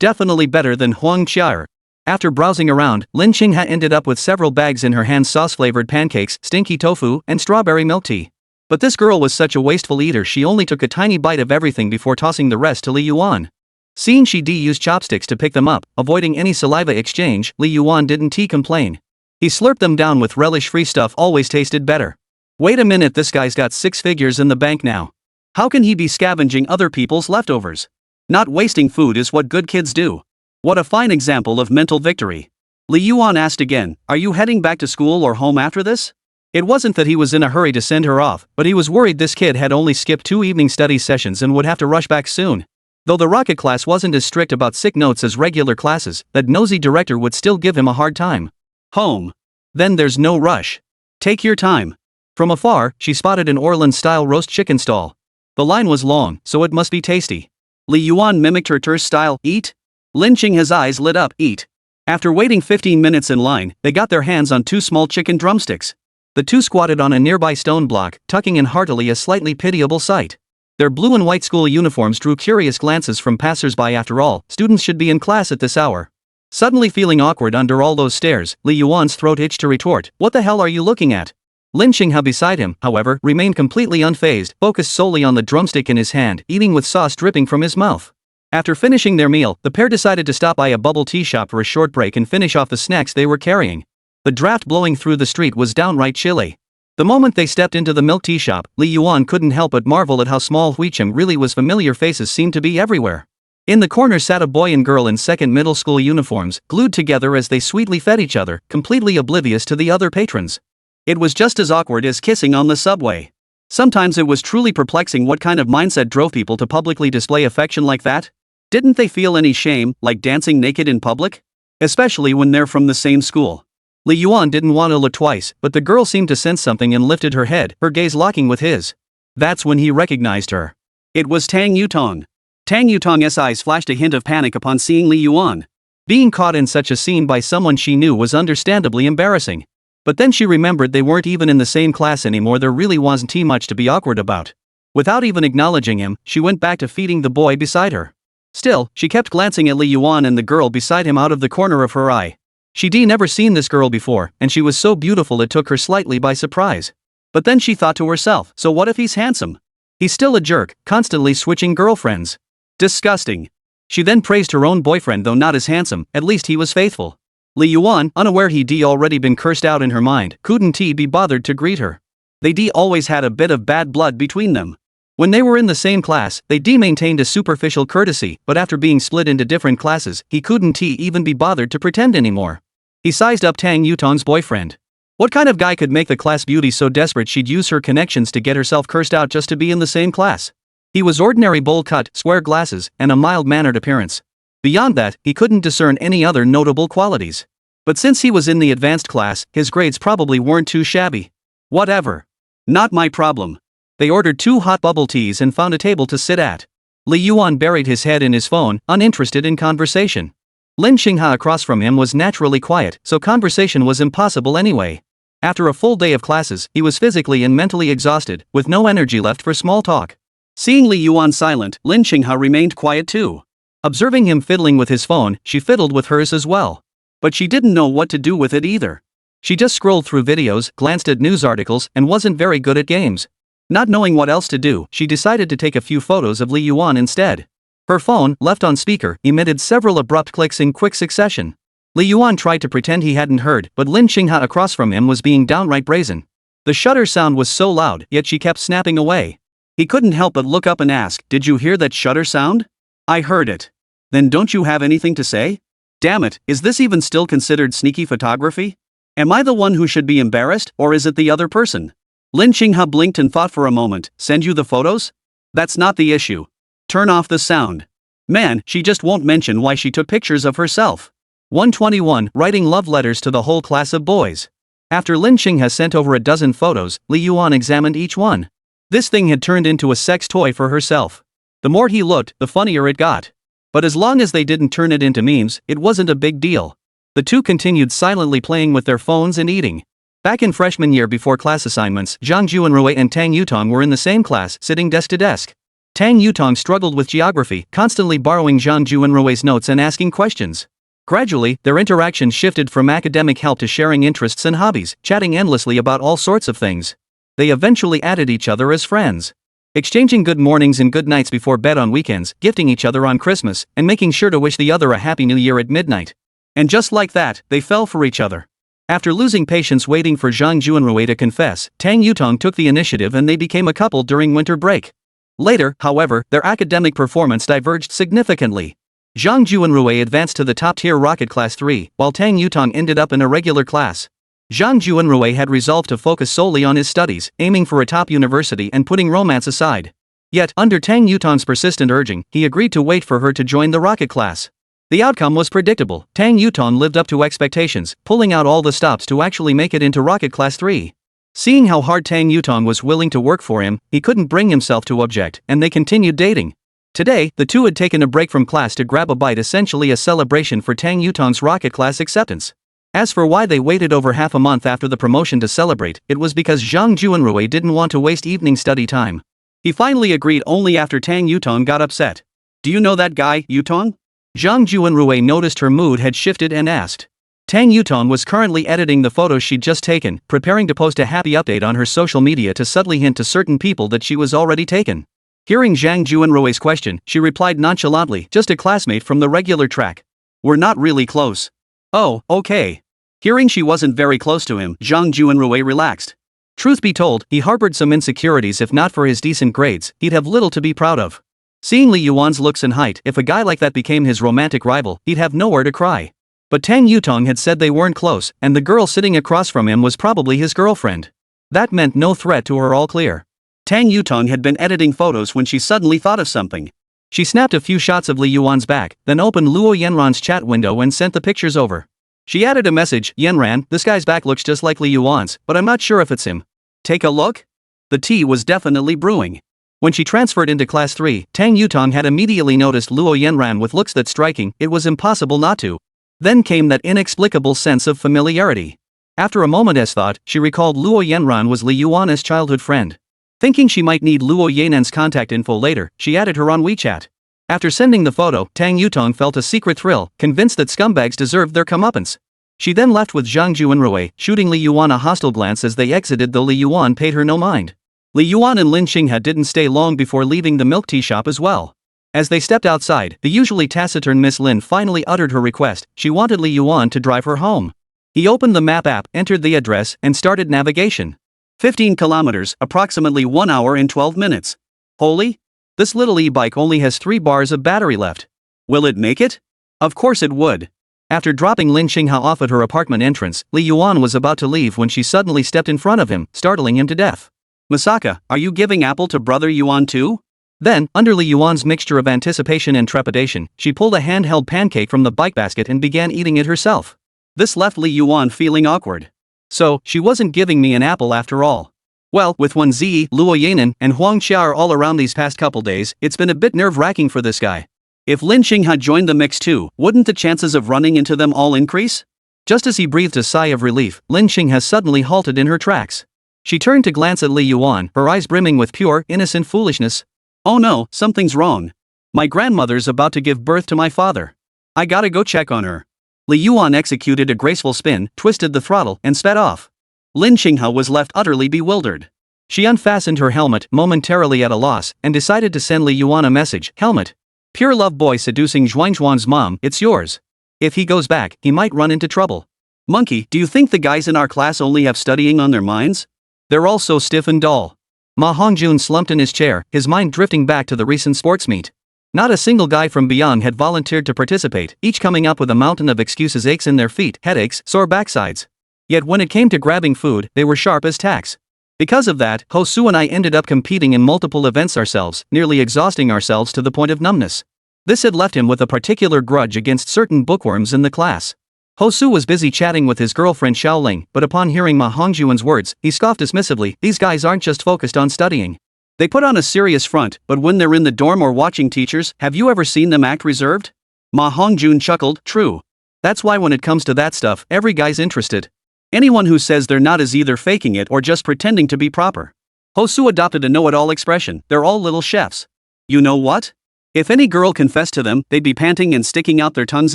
Definitely better than Wēn Zhiyi. After browsing around, Lin Qingha ended up with several bags in her hands: sauce-flavored pancakes, stinky tofu, and strawberry milk tea. But this girl was such a wasteful eater, she only took a tiny bite of everything before tossing the rest to Li Yuan. Seeing she used chopsticks to pick them up, avoiding any saliva exchange, Li Yuan didn't complain. He slurped them down with relish. Free stuff always tasted better. Wait a minute, this guy's got 6 figures in the bank now. How can he be scavenging other people's leftovers? Not wasting food is what good kids do. What a fine example of mental victory. Li Yuan asked again, are you heading back to school or home after this? It wasn't that he was in a hurry to send her off, but he was worried this kid had only skipped 2 evening study sessions and would have to rush back soon. Though the rocket class wasn't as strict about sick notes as regular classes, that nosy director would still give him a hard time. Home. Then there's no rush. Take your time. From afar, she spotted an Orlan-style roast chicken stall. The line was long, so it must be tasty. Li Yuan mimicked her terse style, eat? Lin Qingha's eyes lit up, eat. After waiting 15 minutes in line, they got their hands on 2 small chicken drumsticks. The two squatted on a nearby stone block, tucking in heartily, a slightly pitiable sight. Their blue and white school uniforms drew curious glances from passers-by. After all, students should be in class at this hour. Suddenly feeling awkward under all those stares, Li Yuan's throat itched to retort, what the hell are you looking at? Lin Qingha beside him, however, remained completely unfazed, focused solely on the drumstick in his hand, eating with sauce dripping from his mouth. After finishing their meal, the pair decided to stop by a bubble tea shop for a short break and finish off the snacks they were carrying. The draft blowing through the street was downright chilly. The moment they stepped into the milk tea shop, Li Yuan couldn't help but marvel at how small Huicheng really was. Familiar faces seemed to be everywhere. In the corner sat a boy and girl in second middle school uniforms, glued together as they sweetly fed each other, completely oblivious to the other patrons. It was just as awkward as kissing on the subway. Sometimes it was truly perplexing what kind of mindset drove people to publicly display affection like that. Didn't they feel any shame, like dancing naked in public? Especially when they're from the same school. Li Yuan didn't want to look twice, but the girl seemed to sense something and lifted her head, her gaze locking with his. That's when he recognized her. It was Tang Yutong. Tang Yutong's eyes flashed a hint of panic upon seeing Li Yuan. Being caught in such a scene by someone she knew was understandably embarrassing. But then she remembered they weren't even in the same class anymore. There really wasn't much to be awkward about. Without even acknowledging him, she went back to feeding the boy beside her. Still, she kept glancing at Li Yuan and the girl beside him out of the corner of her eye. She'd never seen this girl before, and she was so beautiful it took her slightly by surprise. But then she thought to herself, so what if he's handsome? He's still a jerk, constantly switching girlfriends. Disgusting. She then praised her own boyfriend, though not as handsome, at least he was faithful. Li Yuan, unaware he'd already been cursed out in her mind, couldn't be bothered to greet her. They always had a bit of bad blood between them. When they were in the same class, they maintained a superficial courtesy, but after being split into different classes, he couldn't even be bothered to pretend anymore. He sized up Tang Yutong's boyfriend. What kind of guy could make the class beauty so desperate she'd use her connections to get herself cursed out just to be in the same class? He was ordinary, bowl cut, square glasses, and a mild-mannered appearance. Beyond that, he couldn't discern any other notable qualities. But since he was in the advanced class, his grades probably weren't too shabby. Whatever. Not my problem. They ordered 2 hot bubble teas and found a table to sit at. Li Yuan buried his head in his phone, uninterested in conversation. Lin Qingha across from him was naturally quiet, so conversation was impossible anyway. After a full day of classes, he was physically and mentally exhausted, with no energy left for small talk. Seeing Li Yuan silent, Lin Qingha remained quiet too. Observing him fiddling with his phone, she fiddled with hers as well. But she didn't know what to do with it either. She just scrolled through videos, glanced at news articles, and wasn't very good at games. Not knowing what else to do, she decided to take a few photos of Li Yuan instead. Her phone, left on speaker, emitted several abrupt clicks in quick succession. Li Yuan tried to pretend he hadn't heard, but Lin Qingha across from him was being downright brazen. The shutter sound was so loud, yet she kept snapping away. He couldn't help but look up and ask, "Did you hear that shutter sound?" "I heard it." "Then don't you have anything to say?" "Damn it, is this even still considered sneaky photography? Am I the one who should be embarrassed, or is it the other person?" Lin Qingha blinked and thought for a moment. "Send you the photos? That's not the issue. Turn off the sound." Man, she just won't mention why she took pictures of herself. 121. Writing love letters to the whole class of boys. After Lin Qingha sent over a dozen photos, Li Yuan examined each one. This thing had turned into a sex toy for herself. The more he looked, the funnier it got. But as long as they didn't turn it into memes, it wasn't a big deal. The two continued silently playing with their phones and eating. Back in freshman year before class assignments, Zhang Juanrui and Tang Yutong were in the same class, sitting desk to desk. Tang Yutong struggled with geography, constantly borrowing Zhang Juanrui's notes and asking questions. Gradually, their interaction shifted from academic help to sharing interests and hobbies, chatting endlessly about all sorts of things. They eventually added each other as friends, exchanging good mornings and good nights before bed on weekends, gifting each other on Christmas, and making sure to wish the other a happy new year at midnight. And just like that, they fell for each other. After losing patience waiting for Zhang Juanrui to confess, Tang Yutong took the initiative and they became a couple during winter break. Later, however, their academic performance diverged significantly. Zhang Juanrui advanced to the top-tier rocket class 3, while Tang Yutong ended up in a regular class. Zhang Juanrui had resolved to focus solely on his studies, aiming for a top university and putting romance aside. Yet, under Tang Yutong's persistent urging, he agreed to wait for her to join the rocket class. The outcome was predictable. Tang Yutong lived up to expectations, pulling out all the stops to actually make it into rocket class 3. Seeing how hard Tang Yutong was willing to work for him, he couldn't bring himself to object, and they continued dating. Today, the two had taken a break from class to grab a bite, essentially a celebration for Tang Yutong's rocket class acceptance. As for why they waited over half a month after the promotion to celebrate, it was because Zhang Juanrui didn't want to waste evening study time. He finally agreed only after Tang Yutong got upset. "Do you know that guy, Yutong?" Zhang Juanrui noticed her mood had shifted and asked. Tang Yutong was currently editing the photos she'd just taken, preparing to post a happy update on her social media to subtly hint to certain people that she was already taken. Hearing Zhang Juanrui's question, she replied nonchalantly, "Just a classmate from the regular track. We're not really close." "Oh, okay." Hearing she wasn't very close to him, Zhang Juanrui relaxed. Truth be told, he harbored some insecurities. If not for his decent grades, he'd have little to be proud of. Seeing Li Yuan's looks and height, if a guy like that became his romantic rival, he'd have nowhere to cry. But Tang Yutong had said they weren't close, and the girl sitting across from him was probably his girlfriend. That meant no threat to her, all clear. Tang Yutong had been editing photos when she suddenly thought of something. She snapped a few shots of Li Yuan's back, then opened Luo Yanran's chat window and sent the pictures over. She added a message, "Yanran, this guy's back looks just like Li Yuan's, but I'm not sure if it's him. Take a look?" The tea was definitely brewing. When she transferred into class 3, Tang Yutong had immediately noticed Luo Yanran with looks that striking, it was impossible not to. Then came that inexplicable sense of familiarity. After a moment's thought, she recalled Luo Yanran was Li Yuan's childhood friend. Thinking she might need Luo Yanran's contact info later, she added her on WeChat. After sending the photo, Tang Yutong felt a secret thrill, convinced that scumbags deserved their comeuppance. She then left with Zhang Juanrui, shooting Li Yuan a hostile glance as they exited, though Li Yuan paid her no mind. Li Yuan and Lin Xinghe didn't stay long before leaving the milk tea shop as well. As they stepped outside, the usually taciturn Miss Lin finally uttered her request. She wanted Li Yuan to drive her home. He opened the map app, entered the address, and started navigation. 15 kilometers, approximately 1 hour and 12 minutes. Holy? This little e-bike only has 3 bars of battery left. Will it make it? Of course it would. After dropping Lin Xinghe off at her apartment entrance, Li Yuan was about to leave when she suddenly stepped in front of him, startling him to death. "Masaka, are you giving apple to brother Yuan too?" Then, under Li Yuan's mixture of anticipation and trepidation, she pulled a handheld pancake from the bike basket and began eating it herself. This left Li Yuan feeling awkward. So, she wasn't giving me an apple after all. Well, with Wēn Zhiyi, Luo Yanran, and Huang Qiao all around these past couple days, it's been a bit nerve-wracking for this guy. If Lin Xinghe joined the mix too, wouldn't the chances of running into them all increase? Just as he breathed a sigh of relief, Lin Xinghe suddenly halted in her tracks. She turned to glance at Li Yuan, her eyes brimming with pure, innocent foolishness. "Oh no, something's wrong. My grandmother's about to give birth to my father. I gotta go check on her." Li Yuan executed a graceful spin, twisted the throttle, and sped off. Lin Xinghe was left utterly bewildered. She unfastened her helmet, momentarily at a loss, and decided to send Li Yuan a message. "Helmet. Pure love boy seducing Zhuangzhuang's mom, it's yours. If he goes back, he might run into trouble. Monkey, do you think the guys in our class only have studying on their minds? They're all so stiff and dull." Ma Hongjun slumped in his chair, his mind drifting back to the recent sports meet. Not a single guy from beyond had volunteered to participate, each coming up with a mountain of excuses: aches in their feet, headaches, sore backsides. Yet when it came to grabbing food, they were sharp as tacks. Because of that, Hosu and I ended up competing in multiple events ourselves, nearly exhausting ourselves to the point of numbness. This had left him with a particular grudge against certain bookworms in the class. Hosu was busy chatting with his girlfriend Xiaoling, but upon hearing Ma Hongjun's words, he scoffed dismissively. "These guys aren't just focused on studying. They put on a serious front, but when they're in the dorm or watching teachers, have you ever seen them act reserved?" Ma Hongjun chuckled. "True. That's why when it comes to that stuff, every guy's interested. Anyone who says they're not is either faking it or just pretending to be proper." Hosu adopted a know-it-all expression. "They're all little chefs. You know what? If any girl confessed to them, they'd be panting and sticking out their tongues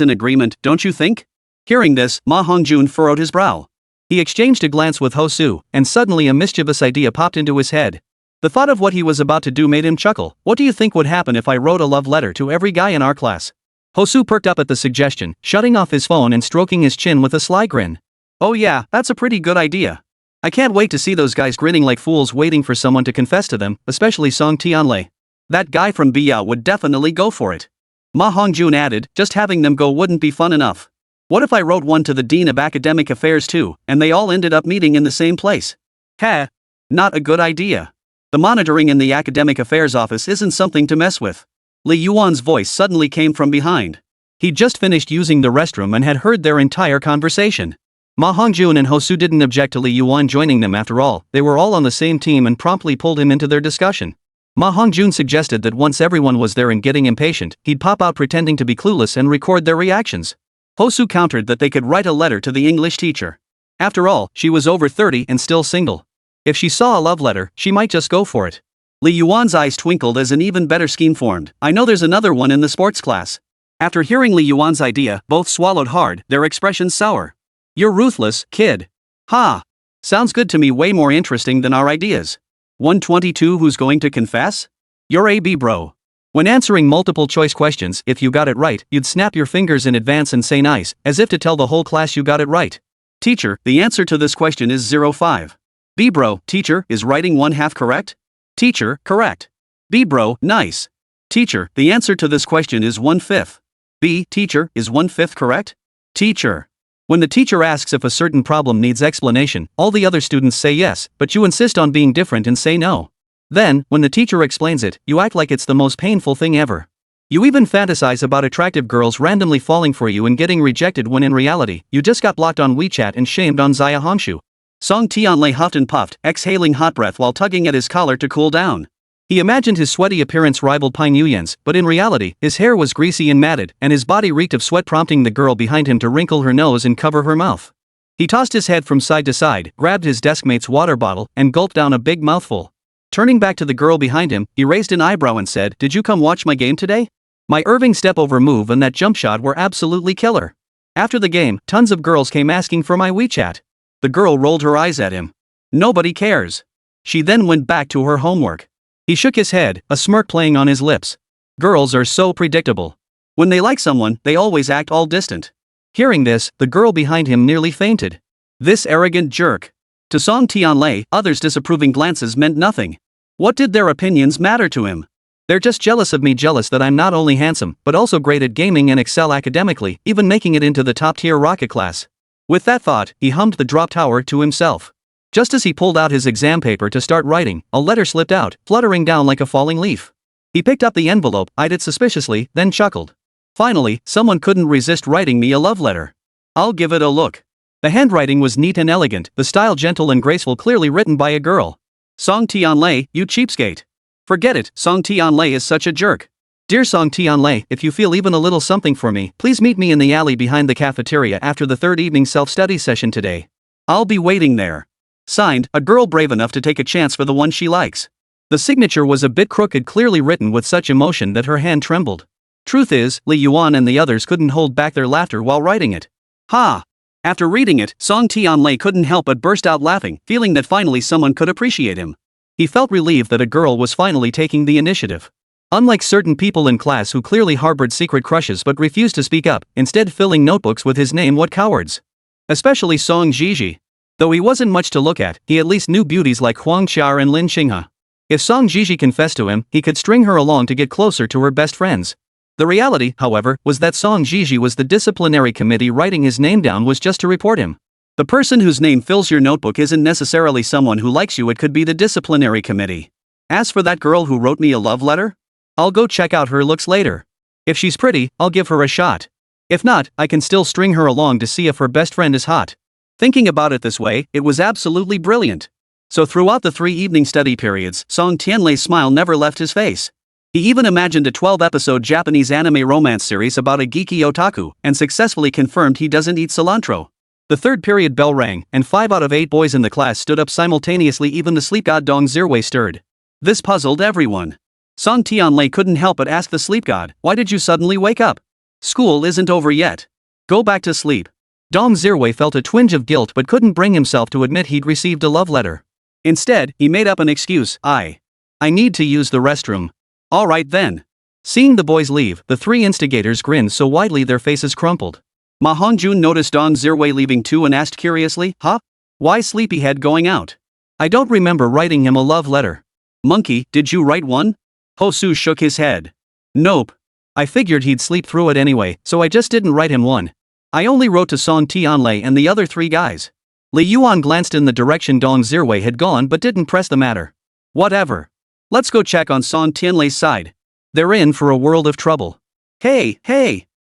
in agreement, don't you think? Hearing this, Ma Hongjun furrowed his brow. He exchanged a glance with Hosu, and suddenly a mischievous idea popped into his head. The thought of what he was about to do made him chuckle. What do you think would happen if I wrote a love letter to every guy in our class? Hosu perked up at the suggestion, shutting off his phone and stroking his chin with a sly grin. Oh yeah, that's a pretty good idea. I can't wait to see those guys grinning like fools waiting for someone to confess to them, especially Song Tianlei. That guy from Biyao would definitely go for it. Ma Hongjun added, just having them go wouldn't be fun enough. What if I wrote one to the Dean of Academic Affairs too, and they all ended up meeting in the same place? Heh. Not a good idea. The monitoring in the Academic Affairs office isn't something to mess with. Li Yuan's voice suddenly came from behind. He'd just finished using the restroom and had heard their entire conversation. Ma Hongjun and Hosu didn't object to Li Yuan joining them after all, they were all on the same team and promptly pulled him into their discussion. Ma Hongjun suggested that once everyone was there and getting impatient, he'd pop out pretending to be clueless and record their reactions. Hosu countered that they could write a letter to the English teacher. After all, she was over 30 and still single. If she saw a love letter, she might just go for it. Li Yuan's eyes twinkled as an even better scheme formed. I know there's another one in the sports class. After hearing Li Yuan's idea, both swallowed hard, their expressions sour. You're ruthless, kid. Ha! Sounds good to me, way more interesting than our ideas. 122 Who's going to confess? You're AB bro. When answering multiple choice questions, if you got it right, you'd snap your fingers in advance and say nice, as if to tell the whole class you got it right. Teacher, the answer to this question is 05. B bro, teacher, is writing 1/2 correct? Teacher, correct. B bro, nice. Teacher, the answer to this question is 1/5. B, teacher, is 1/5 correct? Teacher. When the teacher asks if a certain problem needs explanation, all the other students say yes, but you insist on being different and say no. Then, when the teacher explains it, you act like it's the most painful thing ever. You even fantasize about attractive girls randomly falling for you and getting rejected when in reality, you just got blocked on WeChat and shamed on Zaya Honshu. Song Tianlei huffed and puffed, exhaling hot breath while tugging at his collar to cool down. He imagined his sweaty appearance rivaled Pine Yuyan's, but in reality, his hair was greasy and matted, and his body reeked of sweat, prompting the girl behind him to wrinkle her nose and cover her mouth. He tossed his head from side to side, grabbed his deskmate's water bottle, and gulped down a big mouthful. Turning back to the girl behind him, he raised an eyebrow and said, "Did you come watch my game today? My Irving step-over move and that jump shot were absolutely killer. After the game, tons of girls came asking for my WeChat." The girl rolled her eyes at him. Nobody cares. She then went back to her homework. He shook his head, a smirk playing on his lips. Girls are so predictable. When they like someone, they always act all distant. Hearing this, the girl behind him nearly fainted. This arrogant jerk. To Song Tianlei, others' disapproving glances meant nothing. What did their opinions matter to him? They're just jealous of me, jealous that I'm not only handsome, but also great at gaming and excel academically, even making it into the top-tier rocket class. With that thought, he hummed the drop tower to himself. Just as he pulled out his exam paper to start writing, a letter slipped out, fluttering down like a falling leaf. He picked up the envelope, eyed it suspiciously, then chuckled. Finally, someone couldn't resist writing me a love letter. I'll give it a look. The handwriting was neat and elegant, the style gentle and graceful, clearly written by a girl. Song Tianlei, you cheapskate. Forget it, Song Tianlei is such a jerk. Dear Song Tianlei, if you feel even a little something for me, please meet me in the alley behind the cafeteria after the third evening self-study session today. I'll be waiting there. Signed, a girl brave enough to take a chance for the one she likes. The signature was a bit crooked, clearly written with such emotion that her hand trembled. Truth is, Li Yuan and the others couldn't hold back their laughter while writing it. Ha! After reading it, Song Tianlei couldn't help but burst out laughing, feeling that finally someone could appreciate him. He felt relieved that a girl was finally taking the initiative. Unlike certain people in class who clearly harbored secret crushes but refused to speak up, instead filling notebooks with his name, what cowards. Especially Song Zhiyi. Though he wasn't much to look at, he at least knew beauties like Huang Qiar and Lin Xinghe. If Song Zhiyi confessed to him, he could string her along to get closer to her best friends. The reality, however, was that Song Zhiyi was the disciplinary committee. Writing his name down was just to report him. The person whose name fills your notebook isn't necessarily someone who likes you, it could be the disciplinary committee. As for that girl who wrote me a love letter, I'll go check out her looks later. If she's pretty, I'll give her a shot. If not, I can still string her along to see if her best friend is hot. Thinking about it this way, it was absolutely brilliant. So throughout the 3 evening study periods, Song Tianlei's smile never left his face. He even imagined a 12-episode Japanese anime romance series about a geeky otaku, and successfully confirmed he doesn't eat cilantro. The third period bell rang, and 5 out of 8 boys in the class stood up simultaneously. Even the sleep god Dong Zirwei stirred. This puzzled everyone. Song Tianlei couldn't help but ask the sleep god, why did you suddenly wake up? School isn't over yet. Go back to sleep. Dong Zhiyi felt a twinge of guilt but couldn't bring himself to admit he'd received a love letter. Instead, he made up an excuse, I need to use the restroom. Alright then. Seeing the boys leave, the three instigators grinned so widely their faces crumpled. Ma Hongjun noticed Dong Zhiyi leaving too and asked curiously, huh? Why sleepyhead going out? I don't remember writing him a love letter. Monkey, did you write one? Hosu shook his head. Nope. I figured he'd sleep through it anyway, so I just didn't write him one. I only wrote to Song Tianlei and the other three guys. Li Yuan glanced in the direction Dong Zhiyi had gone but didn't press the matter. Whatever. Let's go check on Song Tianlei's side. They're in for a world of trouble. Hey!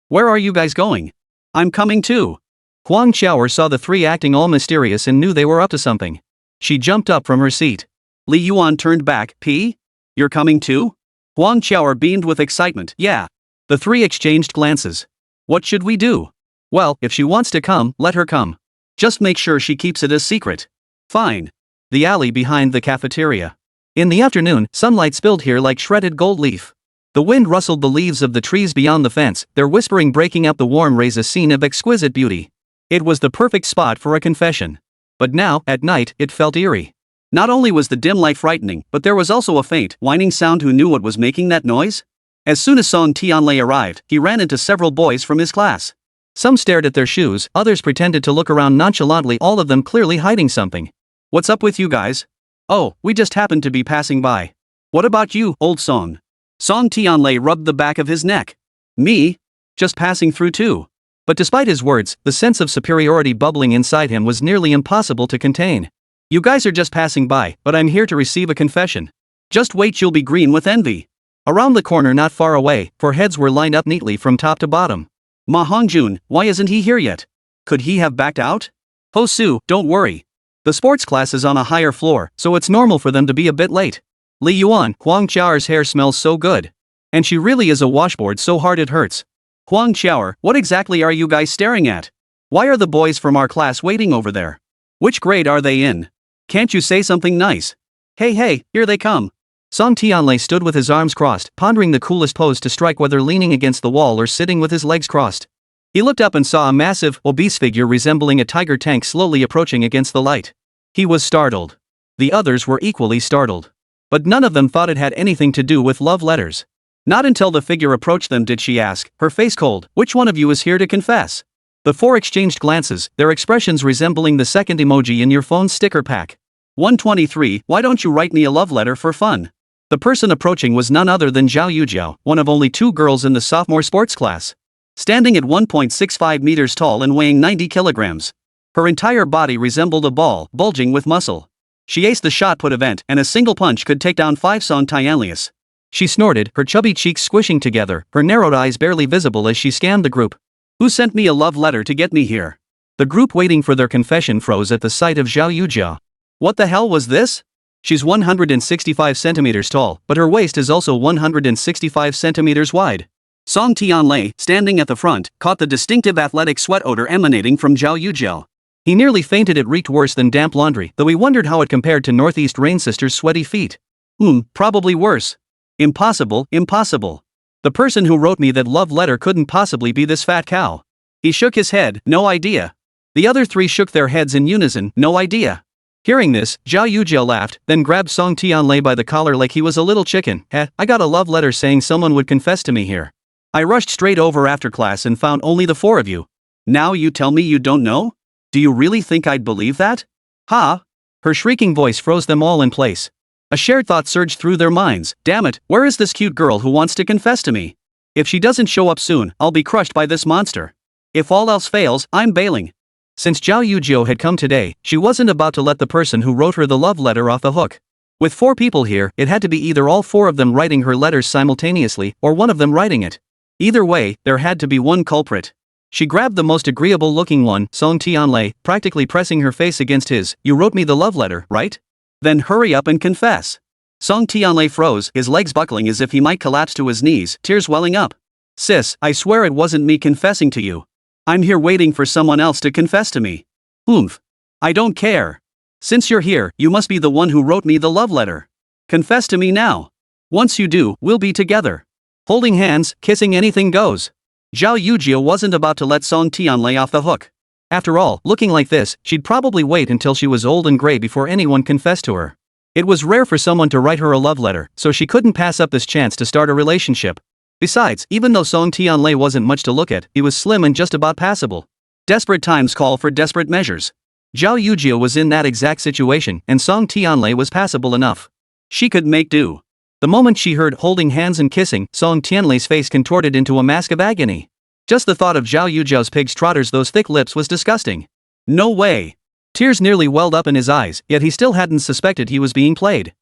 Where are you guys going? I'm coming too. Huang Xiaoer saw the three acting all mysterious and knew they were up to something. She jumped up from her seat. Li Yuan turned back, P? You're coming too? Huang Xiaoer beamed with excitement, yeah. The three exchanged glances. What should we do? Well, if she wants to come, let her come. Just make sure she keeps it a secret. Fine. The alley behind the cafeteria. In the afternoon, sunlight spilled here like shredded gold leaf. The wind rustled the leaves of the trees beyond the fence, their whispering breaking up the warm rays, a scene of exquisite beauty. It was the perfect spot for a confession. But now, at night, it felt eerie. Not only was the dim light frightening, but there was also a faint, whining sound. Who knew what was making that noise? As soon as Song Tianlei arrived, he ran into several boys from his class. Some stared at their shoes, others pretended to look around nonchalantly, all of them clearly hiding something. What's up with you guys? Oh, we just happened to be passing by. What about you, old Song? Song Tianlei rubbed the back of his neck. Me? Just passing through too. But despite his words, the sense of superiority bubbling inside him was nearly impossible to contain. You guys are just passing by, but I'm here to receive a confession. Just wait, you'll be green with envy. Around the corner not far away, 4 heads were lined up neatly from top to bottom. Ma Hongjun, why isn't he here yet? Could he have backed out? Hosu, don't worry. The sports class is on a higher floor, so it's normal for them to be a bit late. Li Yuan, Huang Xiaoer's hair smells so good. And she really is a washboard so hard it hurts. Huang Xiaoer, what exactly are you guys staring at? Why are the boys from our class waiting over there? Which grade are they in? Can't you say something nice? Hey, here they come. Song Tianlei stood with his arms crossed, pondering the coolest pose to strike, whether leaning against the wall or sitting with his legs crossed. He looked up and saw a massive, obese figure resembling a tiger tank slowly approaching against the light. He was startled. The others were equally startled. But none of them thought it had anything to do with love letters. Not until the figure approached them did she ask, her face cold, which one of you is here to confess? The 4 exchanged glances, their expressions resembling the second emoji in your phone's sticker pack. 123, why don't you write me a love letter for fun? The person approaching was none other than Zhao Yujiao, one of only 2 girls in the sophomore sports class. Standing at 1.65 meters tall and weighing 90 kilograms. Her entire body resembled a ball, bulging with muscle. She aced the shot put event, and a single punch could take down 5 Song Tianlei. She snorted, her chubby cheeks squishing together, her narrowed eyes barely visible as she scanned the group. Who sent me a love letter to get me here? The group waiting for their confession froze at the sight of Zhao Yujiao. What the hell was this? She's 165 centimeters tall, but her waist is also 165 centimeters wide. Song Tianlei, standing at the front, caught the distinctive athletic sweat odor emanating from Zhao Yujiao. He nearly fainted. It reeked worse than damp laundry, though he wondered how it compared to Northeast Rain Sister's sweaty feet. Probably worse. Impossible. The person who wrote me that love letter couldn't possibly be this fat cow. He shook his head, no idea. The other 3 shook their heads in unison, no idea. Hearing this, Zhao Yujiao laughed, then grabbed Song Tianlei by the collar like he was a little chicken. I got a love letter saying someone would confess to me here. I rushed straight over after class and found only the 4 of you. Now you tell me you don't know? Do you really think I'd believe that? Ha! Her shrieking voice froze them all in place. A shared thought surged through their minds. Damn it, where is this cute girl who wants to confess to me? If she doesn't show up soon, I'll be crushed by this monster. If all else fails, I'm bailing. Since Zhao Yujiao had come today, she wasn't about to let the person who wrote her the love letter off the hook. With 4 people here, it had to be either all 4 of them writing her letters simultaneously, or one of them writing it. Either way, there had to be one culprit. She grabbed the most agreeable-looking one, Song Tianlei, practically pressing her face against his. You wrote me the love letter, right? Then hurry up and confess. Song Tianlei froze, his legs buckling as if he might collapse to his knees, tears welling up. Sis, I swear it wasn't me confessing to you. I'm here waiting for someone else to confess to me. I don't care. Since you're here, you must be the one who wrote me the love letter. Confess to me now. Once you do, we'll be together. Holding hands, kissing, anything goes. Zhao Yujia wasn't about to let Song Tianlei off the hook. After all, looking like this, she'd probably wait until she was old and gray before anyone confessed to her. It was rare for someone to write her a love letter, so she couldn't pass up this chance to start a relationship. Besides, even though Song Tianlei wasn't much to look at, he was slim and just about passable. Desperate times call for desperate measures. Zhao Yujia was in that exact situation, and Song Tianlei was passable enough. She could make do. The moment she heard holding hands and kissing, Song Tianlei's face contorted into a mask of agony. Just the thought of Zhao Yujiao's pig's trotters, those thick lips, was disgusting. No way. Tears nearly welled up in his eyes, yet he still hadn't suspected he was being played.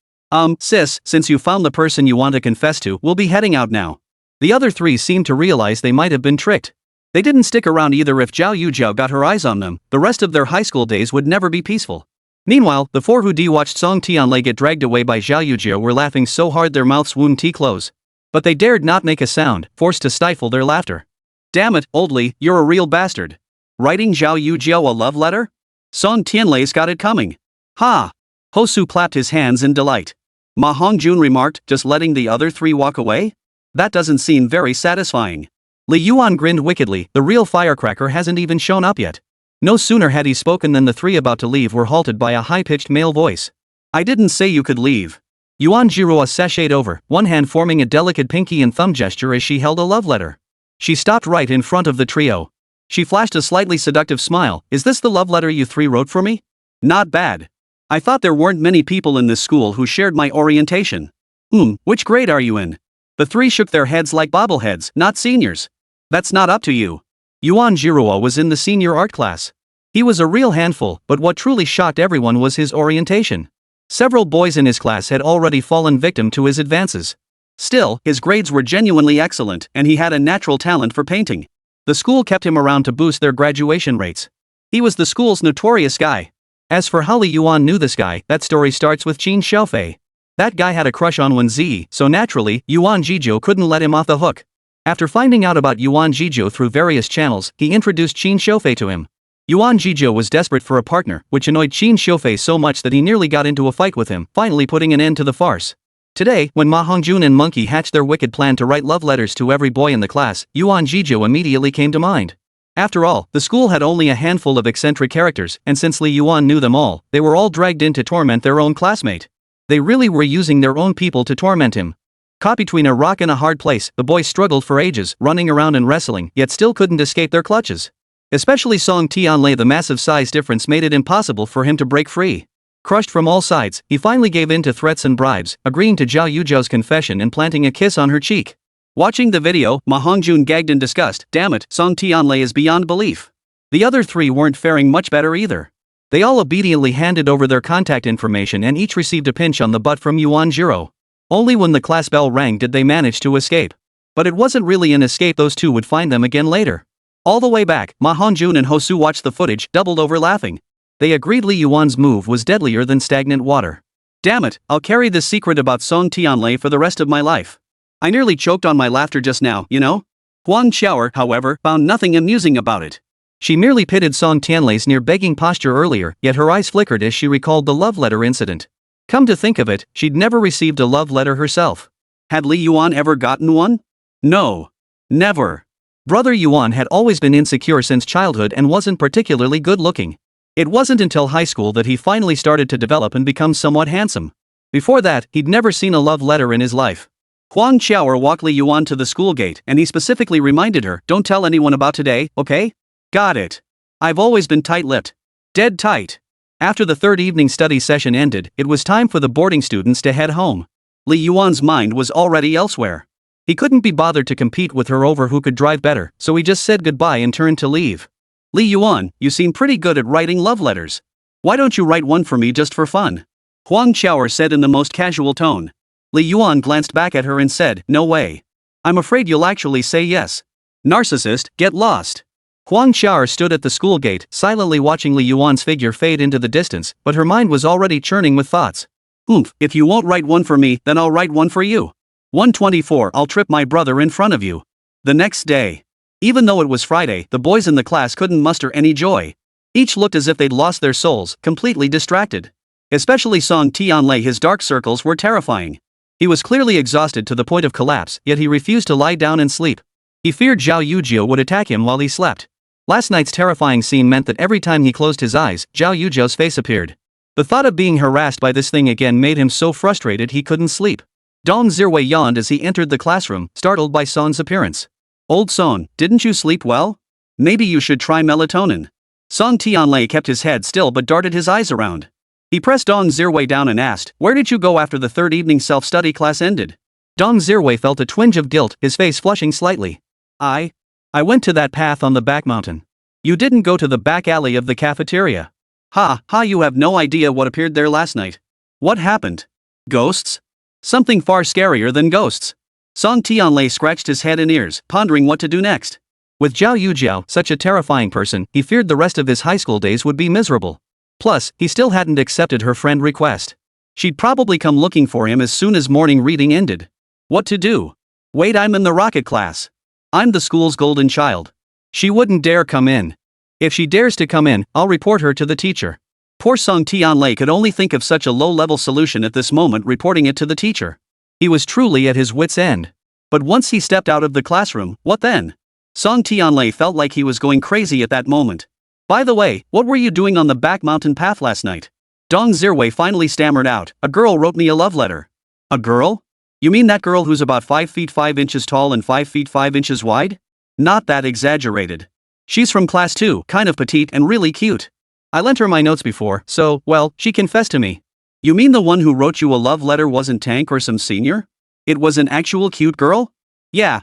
Sis, since you found the person you want to confess to, we'll be heading out now. The other three seemed to realize they might have been tricked. They didn't stick around either. If Zhao Yujiao got her eyes on them, the rest of their high school days would never be peaceful. Meanwhile, the four who watched Song Tianlei get dragged away by Zhao Yujiao were laughing so hard their mouths wound to close. But they dared not make a sound, forced to stifle their laughter. Damn it, old Li, you're a real bastard. Writing Zhao Yujiao a love letter? Song Tianlei's got it coming. Ha! Hosu clapped his hands in delight. Ma Hongjun remarked, just letting the other three walk away? That doesn't seem very satisfying. Li Yuan grinned wickedly, the real firecracker hasn't even shown up yet. No sooner had he spoken than the three about to leave were halted by a high-pitched male voice. I didn't say you could leave. Yuan Jiruo sashayed over, one hand forming a delicate pinky and thumb gesture as she held a love letter. She stopped right in front of the trio. She flashed a slightly seductive smile. Is this the love letter you three wrote for me? Not bad. I thought there weren't many people in this school who shared my orientation. Which grade are you in? The three shook their heads like bobbleheads, not seniors. That's not up to you. Yuan Jiruo was in the senior art class. He was a real handful, but what truly shocked everyone was his orientation. Several boys in his class had already fallen victim to his advances. Still, his grades were genuinely excellent, and he had a natural talent for painting. The school kept him around to boost their graduation rates. He was the school's notorious guy. As for how Li Yuan knew this guy, that story starts with Qin Xiaofei. That guy had a crush on Wēn Zhiyi, so naturally, Yuan Zhijiu couldn't let him off the hook. After finding out about Yuan Zhijiu through various channels, he introduced Qin Xiaofei to him. Yuan Zhijiu was desperate for a partner, which annoyed Qin Xiaofei so much that he nearly got into a fight with him, finally putting an end to the farce. Today, when Ma Hongjun and Monkey hatched their wicked plan to write love letters to every boy in the class, Yuan Zhijiu immediately came to mind. After all, the school had only a handful of eccentric characters, and since Li Yuan knew them all, they were all dragged in to torment their own classmate. They really were using their own people to torment him. Caught between a rock and a hard place, the boys struggled for ages, running around and wrestling, yet still couldn't escape their clutches. Especially Song Tianlei, the massive size difference made it impossible for him to break free. Crushed from all sides, he finally gave in to threats and bribes, agreeing to Zhao Yujiao's confession and planting a kiss on her cheek. Watching the video, Ma Hongjun gagged in disgust. Damn it, Song Tianlei is beyond belief. The other three weren't faring much better either. They all obediently handed over their contact information and each received a pinch on the butt from Yuan Jiruo. Only when the class bell rang did they manage to escape. But it wasn't really an escape, those two would find them again later. All the way back, Ma Hongjun and Hosu watched the footage, doubled over laughing. They agreed Li Yuan's move was deadlier than stagnant water. Damn it, I'll carry this secret about Song Tianlei for the rest of my life. I nearly choked on my laughter just now, you know? Huang Xiaoer, however, found nothing amusing about it. She merely pitted Song Tianlei's near-begging posture earlier, yet her eyes flickered as she recalled the love letter incident. Come to think of it, she'd never received a love letter herself. Had Li Yuan ever gotten one? No. Never. Brother Yuan had always been insecure since childhood and wasn't particularly good-looking. It wasn't until high school that he finally started to develop and become somewhat handsome. Before that, he'd never seen a love letter in his life. Huang Xiaoer walked Li Yuan to the school gate and he specifically reminded her, don't tell anyone about today, okay? Got it. I've always been tight-lipped. Dead tight. After the third evening study session ended, it was time for the boarding students to head home. Li Yuan's mind was already elsewhere. He couldn't be bothered to compete with her over who could drive better, so he just said goodbye and turned to leave. Li Yuan, you seem pretty good at writing love letters. Why don't you write one for me just for fun? Huang Xiaoer said in the most casual tone. Li Yuan glanced back at her and said, no way. I'm afraid you'll actually say yes. Narcissist, get lost. Huang Xiaoer stood at the school gate, silently watching Li Yuan's figure fade into the distance, but her mind was already churning with thoughts. If you won't write one for me, then I'll write one for you. 124 I'll trip my brother in front of you. The next day. Even though it was Friday, the boys in the class couldn't muster any joy. Each looked as if they'd lost their souls, completely distracted. Especially Song Tianlei, his dark circles were terrifying. He was clearly exhausted to the point of collapse, yet he refused to lie down and sleep. He feared Zhao Yuzhou would attack him while he slept. Last night's terrifying scene meant that every time he closed his eyes, Zhao Yuzhou's face appeared. The thought of being harassed by this thing again made him so frustrated he couldn't sleep. Dong Zhiwei yawned as he entered the classroom, startled by Son's appearance. "Old Son, didn't you sleep well? Maybe you should try melatonin." Song Tianlei kept his head still but darted his eyes around. He pressed Dong Zhiwei down and asked, "Where did you go after the third evening self-study class ended?" Dong Zhiwei felt a twinge of guilt, his face flushing slightly. I went to that path on the back mountain." "You didn't go to the back alley of the cafeteria." Ha, you have no idea what appeared there last night." "What happened? Ghosts?" "Something far scarier than ghosts." Song Tianlei scratched his head and ears, pondering what to do next. With Zhao Yujiao, such a terrifying person, he feared the rest of his high school days would be miserable. Plus, he still hadn't accepted her friend request. She'd probably come looking for him as soon as morning reading ended. What to do? Wait, I'm in the rocket class. I'm the school's golden child. She wouldn't dare come in. If she dares to come in, I'll report her to the teacher. Poor Song Tianlei could only think of such a low-level solution at this moment, reporting it to the teacher. He was truly at his wit's end. But once he stepped out of the classroom, what then? Song Tianlei felt like he was going crazy at that moment. "By the way, what were you doing on the back mountain path last night?" Dong Zhiwei finally stammered out, "A girl wrote me a love letter." "A girl? You mean that girl who's about 5 feet 5 inches tall and 5 feet 5 inches wide?" "Not that exaggerated. She's from class 2, kind of petite and really cute. I lent her my notes before, so, well, she confessed to me." "You mean the one who wrote you a love letter wasn't Tank or some senior? It was an actual cute girl?" Yeah.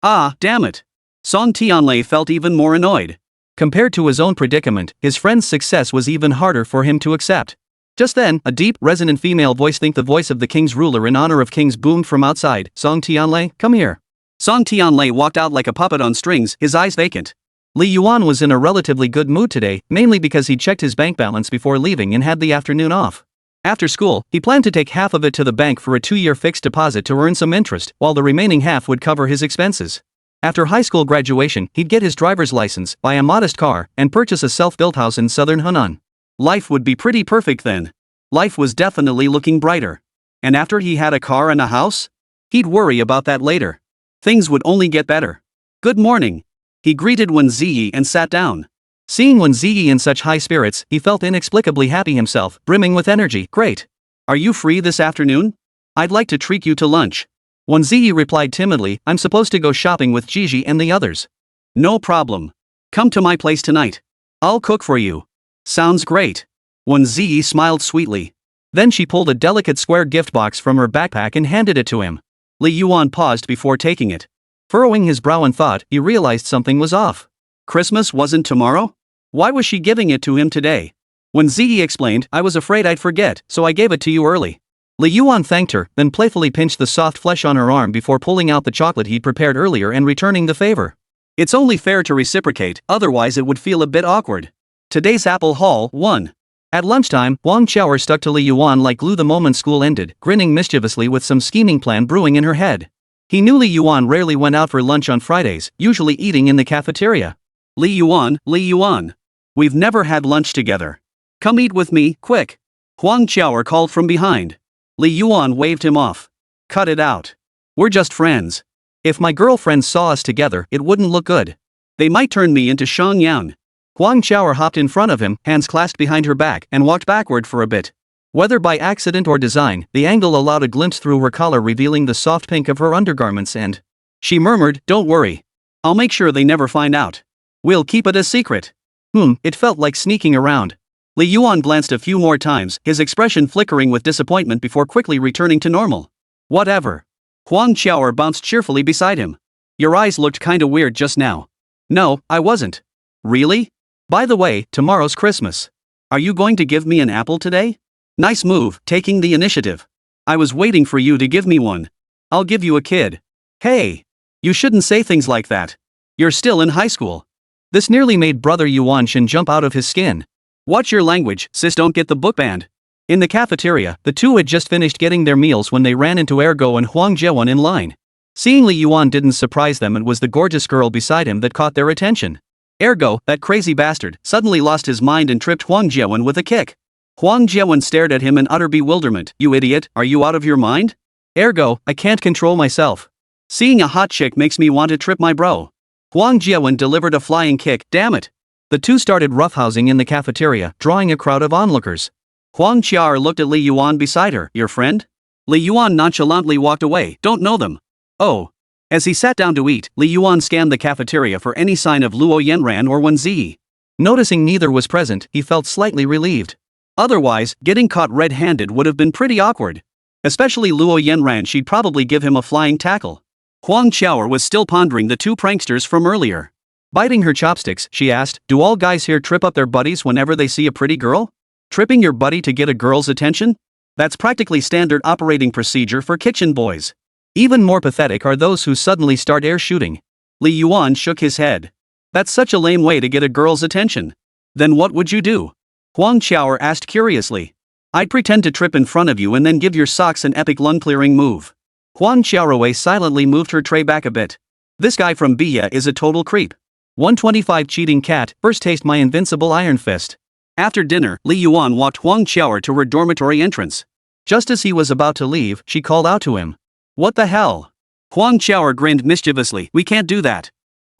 Ah, damn it." Song Tianlei felt even more annoyed. Compared to his own predicament, his friend's success was even harder for him to accept. Just then, a deep, resonant female voice, think the voice of the king's ruler in honor of kings, boomed from outside. "Song Tianlei, come here." Song Tianlei walked out like a puppet on strings, his eyes vacant. Li Yuan was in a relatively good mood today, mainly because he checked his bank balance before leaving and had the afternoon off. After school, he planned to take half of it to the bank for a 2-year fixed deposit to earn some interest, while the remaining half would cover his expenses. After high school graduation, he'd get his driver's license, buy a modest car, and purchase a self-built house in southern Hunan. Life would be pretty perfect then. Life was definitely looking brighter. And after he had a car and a house? He'd worry about that later. Things would only get better. "Good morning." He greeted Wēn Zhiyi and sat down. Seeing Wēn Zhiyi in such high spirits, he felt inexplicably happy himself, brimming with energy. "Great. Are you free this afternoon? I'd like to treat you to lunch." Wēn Zhiyi replied timidly, "I'm supposed to go shopping with Gigi and the others." "No problem. Come to my place tonight. I'll cook for you." "Sounds great." Wēn Zhiyi smiled sweetly. Then she pulled a delicate square gift box from her backpack and handed it to him. Li Yuan paused before taking it. Furrowing his brow in thought, he realized something was off. Christmas wasn't tomorrow? Why was she giving it to him today? Wēn Zhiyi explained, "I was afraid I'd forget, so I gave it to you early." Li Yuan thanked her, then playfully pinched the soft flesh on her arm before pulling out the chocolate he'd prepared earlier and returning the favor. It's only fair to reciprocate, otherwise it would feel a bit awkward. Today's apple haul, 1. At lunchtime, Wang Qiaoer stuck to Li Yuan like glue the moment school ended, grinning mischievously with some scheming plan brewing in her head. He knew Li Yuan rarely went out for lunch on Fridays, usually eating in the cafeteria. Li Yuan, we've never had lunch together. Come eat with me, quick." Wang Qiaoer called from behind. Li Yuan waved him off. "Cut it out. We're just friends. If my girlfriends saw us together, it wouldn't look good. They might turn me into Shang Yang." Wang Qiaoer hopped in front of him, hands clasped behind her back, and walked backward for a bit. Whether by accident or design, the angle allowed a glimpse through her collar, revealing the soft pink of her undergarments, and she murmured, "Don't worry. I'll make sure they never find out. We'll keep it a secret." It felt like sneaking around. Li Yuan glanced a few more times, his expression flickering with disappointment before quickly returning to normal. "Whatever." Wang Qiaoer bounced cheerfully beside him. "Your eyes looked kinda weird just now." "No, I wasn't." "Really? By the way, tomorrow's Christmas. Are you going to give me an apple today?" "Nice move, taking the initiative. I was waiting for you to give me one. I'll give you a kid." "Hey! You shouldn't say things like that. You're still in high school." This nearly made brother Yuanshin jump out of his skin. "Watch your language, sis, don't get the book banned." In the cafeteria, the two had just finished getting their meals when they ran into Ergo and Huang Jiewon in line. Seeing Li Yuan didn't surprise them, it was the gorgeous girl beside him that caught their attention. Ergo, that crazy bastard, suddenly lost his mind and tripped Huang Jiewon with a kick. Huang Jiewon stared at him in utter bewilderment. "You idiot, are you out of your mind?" Ergo, I can't control myself. Seeing a hot chick makes me want to trip my bro. Wang Jiawen delivered a flying kick, damn it. The two started roughhousing in the cafeteria, drawing a crowd of onlookers. Huang Qiar looked at Li Yuan beside her. Your friend? Li Yuan nonchalantly walked away. Don't know them. Oh. As he sat down to eat, Li Yuan scanned the cafeteria for any sign of Luo Yanran or Wēn Zhiyi. Noticing neither was present, he felt slightly relieved. Otherwise, getting caught red-handed would have been pretty awkward. Especially Luo Yanran, she'd probably give him a flying tackle. Huang Qiao was still pondering the two pranksters from earlier. Biting her chopsticks, she asked, do all guys here trip up their buddies whenever they see a pretty girl? Tripping your buddy to get a girl's attention? That's practically standard operating procedure for kitchen boys. Even more pathetic are those who suddenly start air shooting. Li Yuan shook his head. That's such a lame way to get a girl's attention. Then what would you do? Huang Qiao asked curiously. I'd pretend to trip in front of you and then give your socks an epic lung-clearing move. Huang Qiaowei silently moved her tray back a bit. This guy from Biya is a total creep. 125 cheating cat, first taste my invincible iron fist. After dinner, Li Yuan walked Huang Qiao to her dormitory entrance. Just as he was about to leave, she called out to him. What the hell? Huang Qiao grinned mischievously. We can't do that.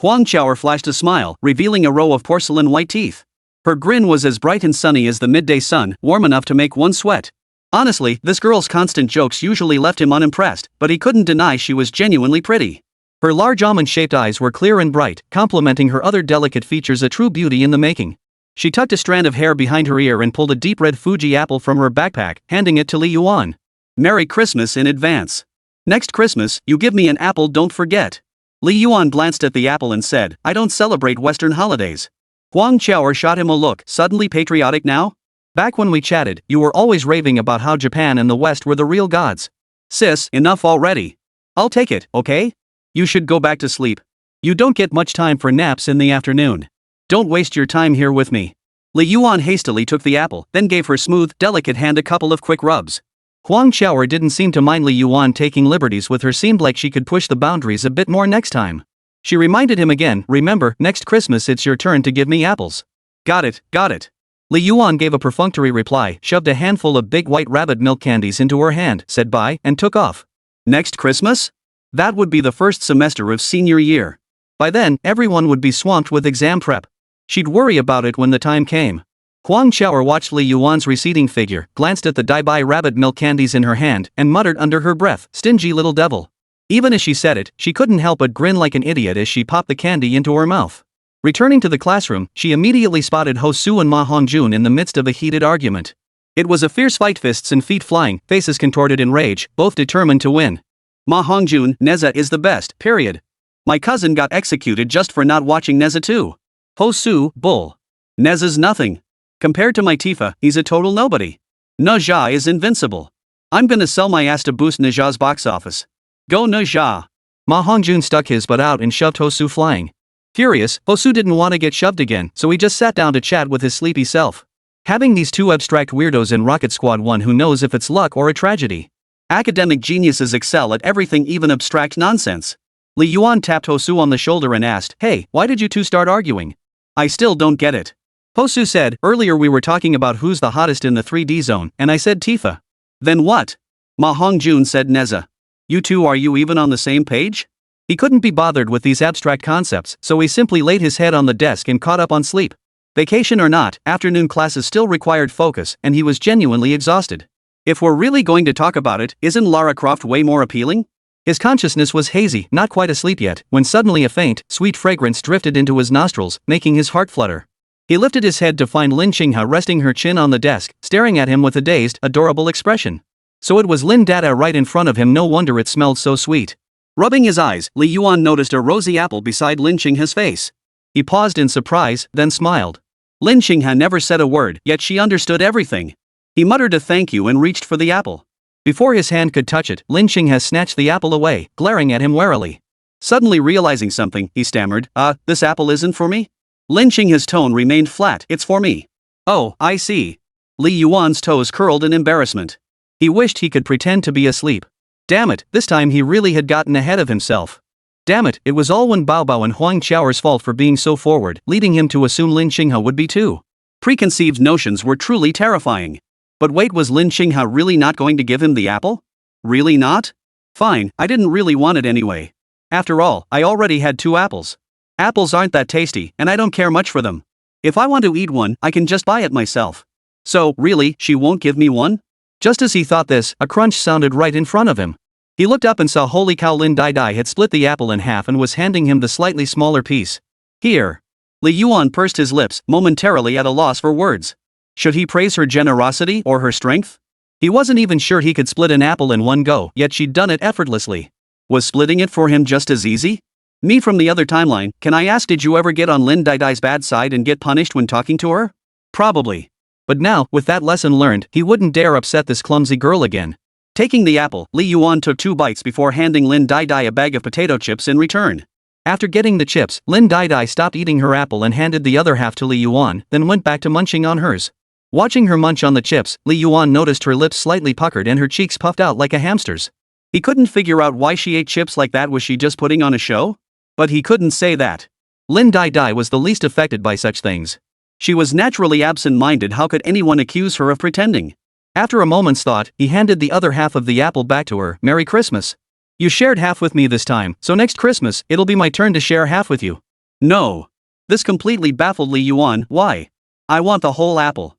Huang Qiao flashed a smile, revealing a row of porcelain white teeth. Her grin was as bright and sunny as the midday sun, warm enough to make one sweat. Honestly, this girl's constant jokes usually left him unimpressed, but he couldn't deny she was genuinely pretty. Her large almond-shaped eyes were clear and bright, complementing her other delicate features, a true beauty in the making. She tucked a strand of hair behind her ear and pulled a deep red Fuji apple from her backpack, handing it to Li Yuan. Merry Christmas in advance. Next Christmas, you give me an apple, don't forget. Li Yuan glanced at the apple and said, I don't celebrate Western holidays. Huang Qiao shot him a look. Suddenly patriotic now? Back when we chatted, you were always raving about how Japan and the West were the real gods. Sis, enough already. I'll take it, okay? You should go back to sleep. You don't get much time for naps in the afternoon. Don't waste your time here with me. Li Yuan hastily took the apple, then gave her smooth, delicate hand a couple of quick rubs. Huang Qiao didn't seem to mind Li Yuan taking liberties with her, seemed like she could push the boundaries a bit more next time. She reminded him again, remember, next Christmas it's your turn to give me apples. Got it, got it. Li Yuan gave a perfunctory reply, shoved a handful of big white rabbit milk candies into her hand, said bye, and took off. Next Christmas? That would be the first semester of senior year. By then, everyone would be swamped with exam prep. She'd worry about it when the time came. Huang Qiao watched Li Yuan's receding figure, glanced at the Daibai rabbit milk candies in her hand, and muttered under her breath, stingy little devil. Even as she said it, she couldn't help but grin like an idiot as she popped the candy into her mouth. Returning to the classroom, she immediately spotted Ho Su and Ma Hongjun in the midst of a heated argument. It was a fierce fight, fists and feet flying, faces contorted in rage, both determined to win. Ma Hongjun, Neza is the best, period. My cousin got executed just for not watching Neza too. Ho Su, bull. Neza's nothing. Compared to my Tifa, he's a total nobody. Ne Zha is invincible. I'm gonna sell my ass to boost Ne Zha's box office. Go Ne Zha. Ma Hongjun stuck his butt out and shoved Ho Su flying. Furious, Ho Su didn't want to get shoved again, so he just sat down to chat with his sleepy self. Having these two abstract weirdos in Rocket Squad, one who knows if it's luck or a tragedy. Academic geniuses excel at everything, even abstract nonsense. Li Yuan tapped Ho Su on the shoulder and asked, hey, why did you two start arguing? I still don't get it. Ho Su said, earlier we were talking about who's the hottest in the 3D zone, and I said Tifa. Then what? Ma Hongjun said Neza. You two, are you even on the same page? He couldn't be bothered with these abstract concepts, so he simply laid his head on the desk and caught up on sleep. Vacation or not, afternoon classes still required focus, and he was genuinely exhausted. If we're really going to talk about it, isn't Lara Croft way more appealing? His consciousness was hazy, not quite asleep yet, when suddenly a faint, sweet fragrance drifted into his nostrils, making his heart flutter. He lifted his head to find Lin Qinghe resting her chin on the desk, staring at him with a dazed, adorable expression. So it was Lin Dada right in front of him, no wonder it smelled so sweet. Rubbing his eyes, Li Yuan noticed a rosy apple beside Lin Qinghe's face. He paused in surprise, then smiled. Lin Qinghe never said a word, yet she understood everything. He muttered a thank you and reached for the apple. Before his hand could touch it, Lin Qinghe snatched the apple away, glaring at him warily. Suddenly realizing something, he stammered, this apple isn't for me? Lin Qinghe's tone remained flat, it's for me. Oh, I see. Li Yuan's toes curled in embarrassment. He wished he could pretend to be asleep. Damn it, this time he really had gotten ahead of himself. Damn it, it was all Wen Baobao and Huang Qiao's fault for being so forward, leading him to assume Lin Qinghe would be too. Preconceived notions were truly terrifying. But wait, was Lin Qinghe really not going to give him the apple? Really not? Fine, I didn't really want it anyway. After all, I already had 2 apples. Apples aren't that tasty, and I don't care much for them. If I want to eat one, I can just buy it myself. So, really, she won't give me one? Just as he thought this, a crunch sounded right in front of him. He looked up and saw holy cow, Lin Dai had split the apple in half and was handing him the slightly smaller piece. Here. Li Yuan pursed his lips, momentarily at a loss for words. Should he praise her generosity or her strength? He wasn't even sure he could split an apple in one go, yet she'd done it effortlessly. Was splitting it for him just as easy? Me from the other timeline, can I ask, did you ever get on Lin Dai's bad side and get punished when talking to her? Probably. But now, with that lesson learned, he wouldn't dare upset this clumsy girl again. Taking the apple, Li Yuan took 2 bites before handing Lin Dai a bag of potato chips in return. After getting the chips, Lin Dai stopped eating her apple and handed the other half to Li Yuan, then went back to munching on hers. Watching her munch on the chips, Li Yuan noticed her lips slightly puckered and her cheeks puffed out like a hamster's. He couldn't figure out why she ate chips like that. Was she just putting on a show? But he couldn't say that. Lin Dai was the least affected by such things. She was naturally absent-minded. How could anyone accuse her of pretending? After a moment's thought, he handed the other half of the apple back to her. Merry Christmas. You shared half with me this time, so next Christmas, it'll be my turn to share half with you. No. This completely baffled Li Yuan. Why? I want the whole apple.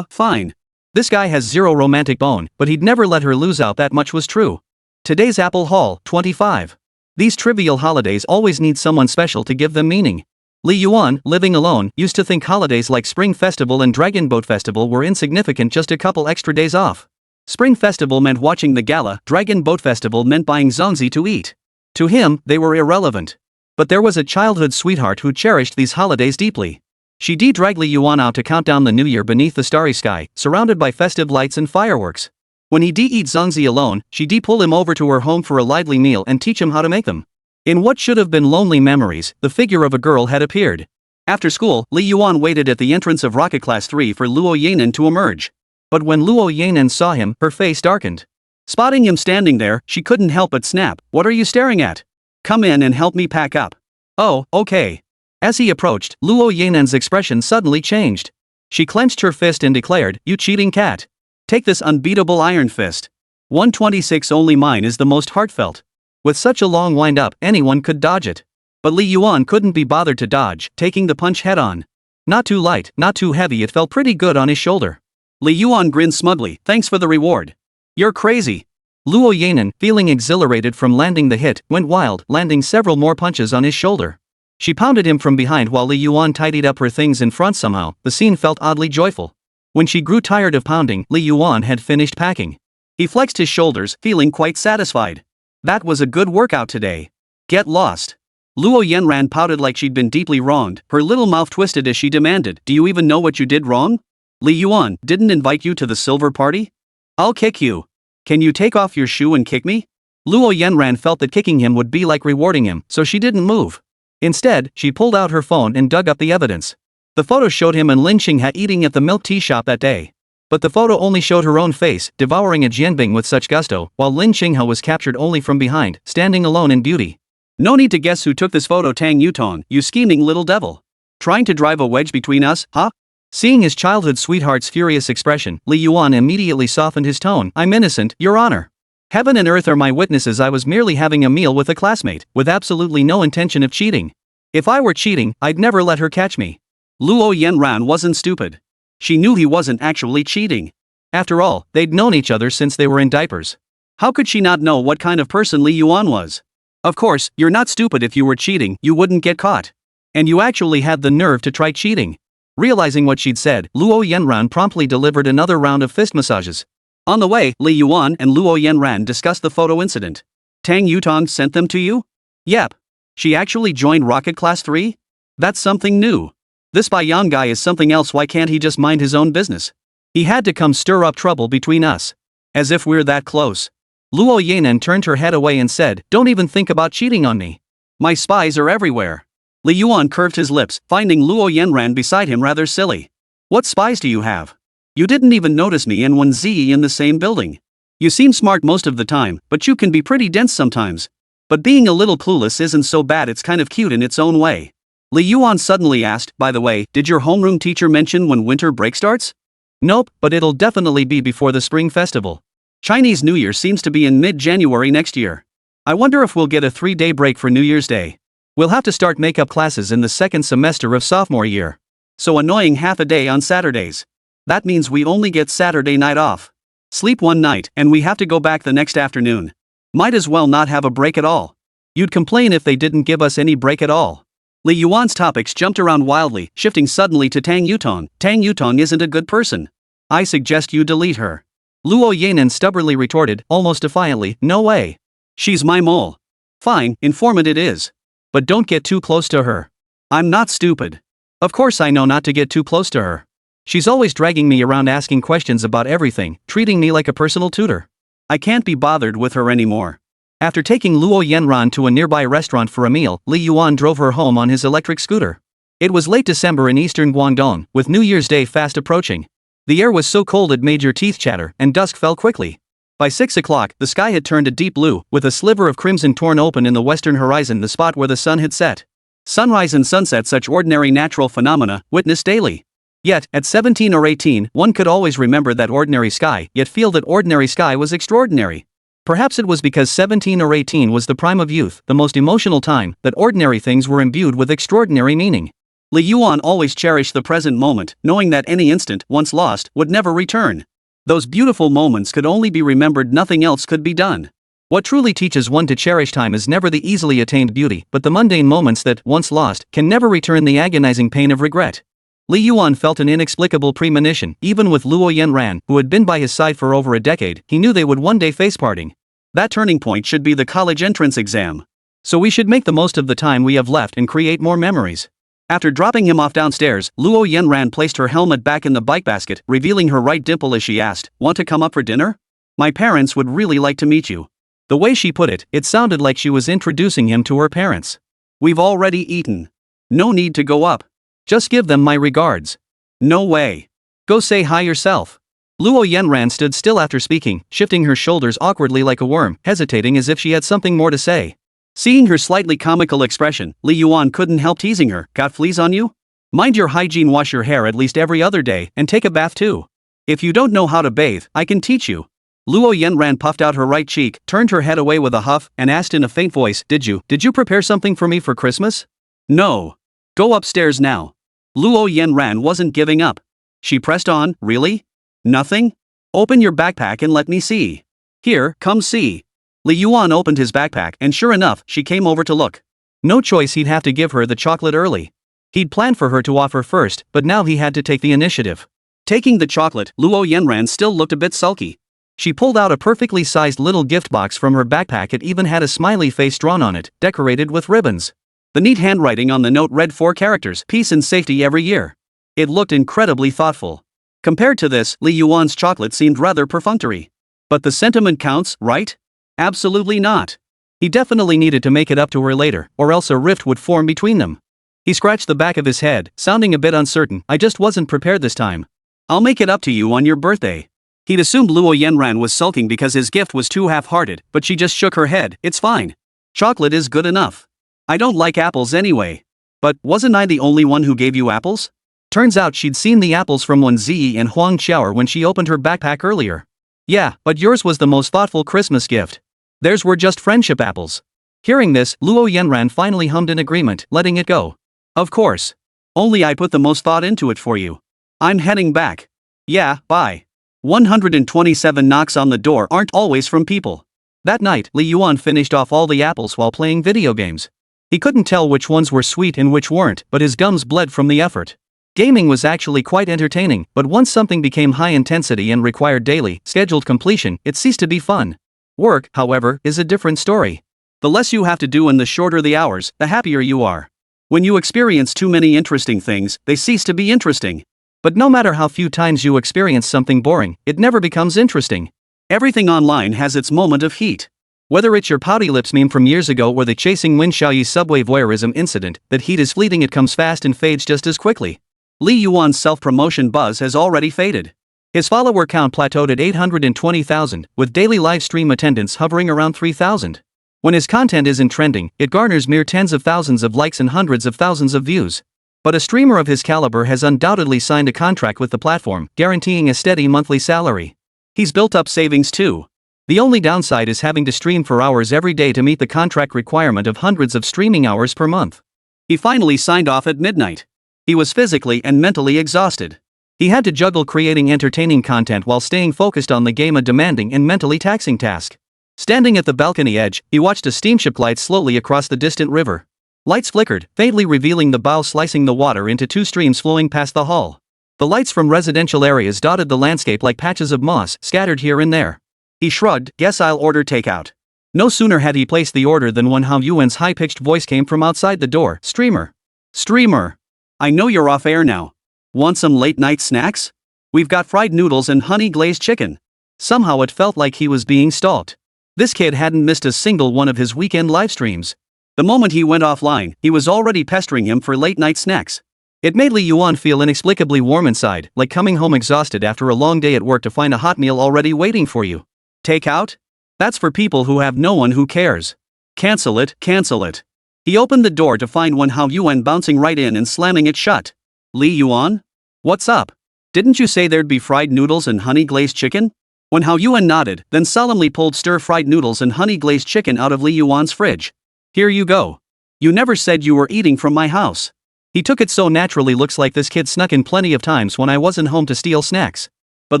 Fine. This guy has zero romantic bone, but he'd never let her lose out. That much was true. Today's apple haul, 25. These trivial holidays always need someone special to give them meaning. Li Yuan, living alone, used to think holidays like Spring Festival and Dragon Boat Festival were insignificant, just a couple extra days off. Spring Festival meant watching the gala, Dragon Boat Festival meant buying zongzi to eat. To him, they were irrelevant. But there was a childhood sweetheart who cherished these holidays deeply. She dragged Li Yuan out to count down the new year beneath the starry sky, surrounded by festive lights and fireworks. When he eat zongzi alone, she pull him over to her home for a lively meal and teach him how to make them. In what should have been lonely memories, the figure of a girl had appeared. After school, Li Yuan waited at the entrance of Rocket Class 3 for Luo Yanen to emerge. But when Luo Yanen saw him, her face darkened. Spotting him standing there, she couldn't help but snap. What are you staring at? Come in and help me pack up. Oh, okay. As he approached, Luo Yanen's expression suddenly changed. She clenched her fist and declared, you cheating cat. Take this unbeatable iron fist. 126 only mine is the most heartfelt. With such a long wind-up, anyone could dodge it. But Li Yuan couldn't be bothered to dodge, taking the punch head-on. Not too light, not too heavy, it fell pretty good on his shoulder. Li Yuan grinned smugly, thanks for the reward. You're crazy. Luo Yanen, feeling exhilarated from landing the hit, went wild, landing several more punches on his shoulder. She pounded him from behind while Li Yuan tidied up her things in front. Somehow, the scene felt oddly joyful. When she grew tired of pounding, Li Yuan had finished packing. He flexed his shoulders, feeling quite satisfied. That was a good workout today. Get lost. Luo Yanran pouted like she'd been deeply wronged, her little mouth twisted as she demanded, do you even know what you did wrong? Li Yuan didn't invite you to the silver party? I'll kick you. Can you take off your shoe and kick me? Luo Yanran felt that kicking him would be like rewarding him, so she didn't move. Instead, she pulled out her phone and dug up the evidence. The photo showed him and Lin Qingha eating at the milk tea shop that day. But the photo only showed her own face, devouring a jianbing with such gusto, while Lin Qingha was captured only from behind, standing alone in beauty. No need to guess who took this photo. Tang Yutong, you scheming little devil. Trying to drive a wedge between us, huh? Seeing his childhood sweetheart's furious expression, Li Yuan immediately softened his tone. I'm innocent, Your Honor. Heaven and earth are my witnesses. I was merely having a meal with a classmate, with absolutely no intention of cheating. If I were cheating, I'd never let her catch me. Luo Yanran wasn't stupid. She knew he wasn't actually cheating. After all, they'd known each other since they were in diapers. How could she not know what kind of person Li Yuan was? Of course, you're not stupid. If you were cheating, you wouldn't get caught. And you actually had the nerve to try cheating. Realizing what she'd said, Luo Yanran promptly delivered another round of fist massages. On the way, Li Yuan and Luo Yanran discussed the photo incident. Tang Yutong sent them to you? Yep. She actually joined Rocket Class 3? That's something new. This Bai Yang guy is something else. Why can't he just mind his own business? He had to come stir up trouble between us. As if we're that close. Luo Yanen turned her head away and said, don't even think about cheating on me. My spies are everywhere. Li Yuan curved his lips, finding Luo Yanran beside him rather silly. What spies do you have? You didn't even notice me and Wēn Zhiyi in the same building. You seem smart most of the time, but you can be pretty dense sometimes. But being a little clueless isn't so bad. It's kind of cute in its own way. Li Yuan suddenly asked, by the way, did your homeroom teacher mention when winter break starts? Nope, but it'll definitely be before the spring festival. Chinese New Year seems to be in mid-January next year. I wonder if we'll get a 3-day break for New Year's Day. We'll have to start makeup classes in the second semester of sophomore year. So annoying, half a day on Saturdays. That means we only get Saturday night off. Sleep one night and we have to go back the next afternoon. Might as well not have a break at all. You'd complain if they didn't give us any break at all. Li Yuan's topics jumped around wildly, shifting suddenly to Tang Yutong. Tang Yutong isn't a good person. I suggest you delete her. Luo Yanan stubbornly retorted, almost defiantly, no way. She's my mole. Fine, informant it is. But don't get too close to her. I'm not stupid. Of course I know not to get too close to her. She's always dragging me around asking questions about everything, treating me like a personal tutor. I can't be bothered with her anymore. After taking Luo Yanran to a nearby restaurant for a meal, Li Yuan drove her home on his electric scooter. It was late December in eastern Guangdong, with New Year's Day fast approaching. The air was so cold it made your teeth chatter, and dusk fell quickly. By 6 o'clock, the sky had turned a deep blue, with a sliver of crimson torn open in the western horizon, the spot where the sun had set. Sunrise and sunset, such ordinary natural phenomena, witnessed daily. Yet, at 17 or 18, one could always remember that ordinary sky, yet feel that ordinary sky was extraordinary. Perhaps it was because 17 or 18 was the prime of youth, the most emotional time, that ordinary things were imbued with extraordinary meaning. Li Yuan always cherished the present moment, knowing that any instant, once lost, would never return. Those beautiful moments could only be remembered, nothing else could be done. What truly teaches one to cherish time is never the easily attained beauty, but the mundane moments that, once lost, can never return, the agonizing pain of regret. Li Yuan felt an inexplicable premonition. Even with Luo Yanran, who had been by his side for over a decade, he knew they would one day face parting. That turning point should be the college entrance exam. So we should make the most of the time we have left and create more memories. After dropping him off downstairs, Luo Yanran placed her helmet back in the bike basket, revealing her right dimple as she asked, "Want to come up for dinner? My parents would really like to meet you." The way she put it, it sounded like she was introducing him to her parents. "We've already eaten. No need to go up. Just give them my regards." "No way. Go say hi yourself." Luo Yanran stood still after speaking, shifting her shoulders awkwardly like a worm, hesitating as if she had something more to say. Seeing her slightly comical expression, Li Yuan couldn't help teasing her. "Got fleas on you? Mind your hygiene, wash your hair at least every other day, and take a bath too. If you don't know how to bathe, I can teach you." Luo Yanran puffed out her right cheek, turned her head away with a huff, and asked in a faint voice, Did you prepare something for me for Christmas?" "No. Go upstairs now." Luo Yanran wasn't giving up. She pressed on, "Really? Nothing? Open your backpack and let me see." "Here, come see." Li Yuan opened his backpack, and sure enough, she came over to look. No choice, he'd have to give her the chocolate early. He'd planned for her to offer first, but now he had to take the initiative. Taking the chocolate, Luo Yanran still looked a bit sulky. She pulled out a perfectly sized little gift box from her backpack. It even had a smiley face drawn on it, decorated with ribbons. The neat handwriting on the note read 4 characters, "Peace and safety every year." It looked incredibly thoughtful. Compared to this, Li Yuan's chocolate seemed rather perfunctory. But the sentiment counts, right? Absolutely not. He definitely needed to make it up to her later, or else a rift would form between them. He scratched the back of his head, sounding a bit uncertain. "I just wasn't prepared this time. I'll make it up to you on your birthday." He'd assumed Luo Yanran was sulking because his gift was too half-hearted, but she just shook her head. "It's fine. Chocolate is good enough. I don't like apples anyway." "But wasn't I the only one who gave you apples?" Turns out she'd seen the apples from Wēn Zhiyi and Huang Qiaoer when she opened her backpack earlier. "Yeah, but yours was the most thoughtful Christmas gift. Theirs were just friendship apples." Hearing this, Luo Yanran finally hummed in agreement, letting it go. "Of course. Only I put the most thought into it for you. I'm heading back." "Yeah, bye." 127 knocks on the door aren't always from people. That night, Li Yuan finished off all the apples while playing video games. He couldn't tell which ones were sweet and which weren't, but his gums bled from the effort. Gaming was actually quite entertaining, but once something became high intensity and required daily, scheduled completion, it ceased to be fun. Work, however, is a different story. The less you have to do and the shorter the hours, the happier you are. When you experience too many interesting things, they cease to be interesting. But no matter how few times you experience something boring, it never becomes interesting. Everything online has its moment of heat. Whether it's your pouty lips meme from years ago or the chasing Wēn Zhiyi subway voyeurism incident, that heat is fleeting, it comes fast and fades just as quickly. Li Yuan's self-promotion buzz has already faded. His follower count plateaued at 820,000, with daily live stream attendance hovering around 3,000. When his content isn't trending, it garners mere tens of thousands of likes and hundreds of thousands of views. But a streamer of his caliber has undoubtedly signed a contract with the platform, guaranteeing a steady monthly salary. He's built up savings too. The only downside is having to stream for hours every day to meet the contract requirement of hundreds of streaming hours per month. He finally signed off at midnight. He was physically and mentally exhausted. He had to juggle creating entertaining content while staying focused on the game, a demanding and mentally taxing task. Standing at the balcony edge, he watched a steamship glide slowly across the distant river. Lights flickered, faintly revealing the bow slicing the water into two streams flowing past the hull. The lights from residential areas dotted the landscape like patches of moss scattered here and there. He shrugged, "Guess I'll order takeout." No sooner had he placed the order than Wēn Zhiyi's high-pitched voice came from outside the door. "Streamer. Streamer. I know you're off air now. Want some late-night snacks? We've got fried noodles and honey-glazed chicken." Somehow it felt like he was being stalked. This kid hadn't missed a single one of his weekend live streams. The moment he went offline, he was already pestering him for late-night snacks. It made Li Yuan feel inexplicably warm inside, like coming home exhausted after a long day at work to find a hot meal already waiting for you. Takeout? That's for people who have no one who cares. Cancel it, cancel it. He opened the door to find Wēn Zhiyi bouncing right in and slamming it shut. "Li Yuan? What's up? Didn't you say there'd be fried noodles and honey-glazed chicken?" Wēn Zhiyi nodded, then solemnly pulled stir-fried noodles and honey-glazed chicken out of Li Yuan's fridge. "Here you go. You never said you were eating from my house." He took it so naturally. "Looks like this kid snuck in plenty of times when I wasn't home to steal snacks." But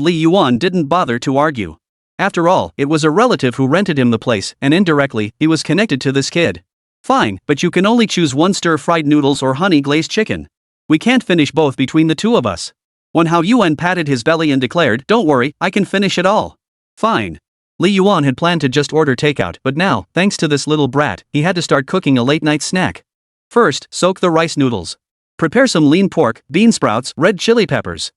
Li Yuan didn't bother to argue. After all, it was a relative who rented him the place, and indirectly, he was connected to this kid. "Fine, but you can only choose one stir-fried noodles or honey-glazed chicken. We can't finish both between the two of us." Wēn Zhiyi patted his belly and declared, "Don't worry, I can finish it all." "Fine." Li Yuan had planned to just order takeout, but now, thanks to this little brat, he had to start cooking a late-night snack. First, soak the rice noodles. Prepare some lean pork, bean sprouts, red chili peppers,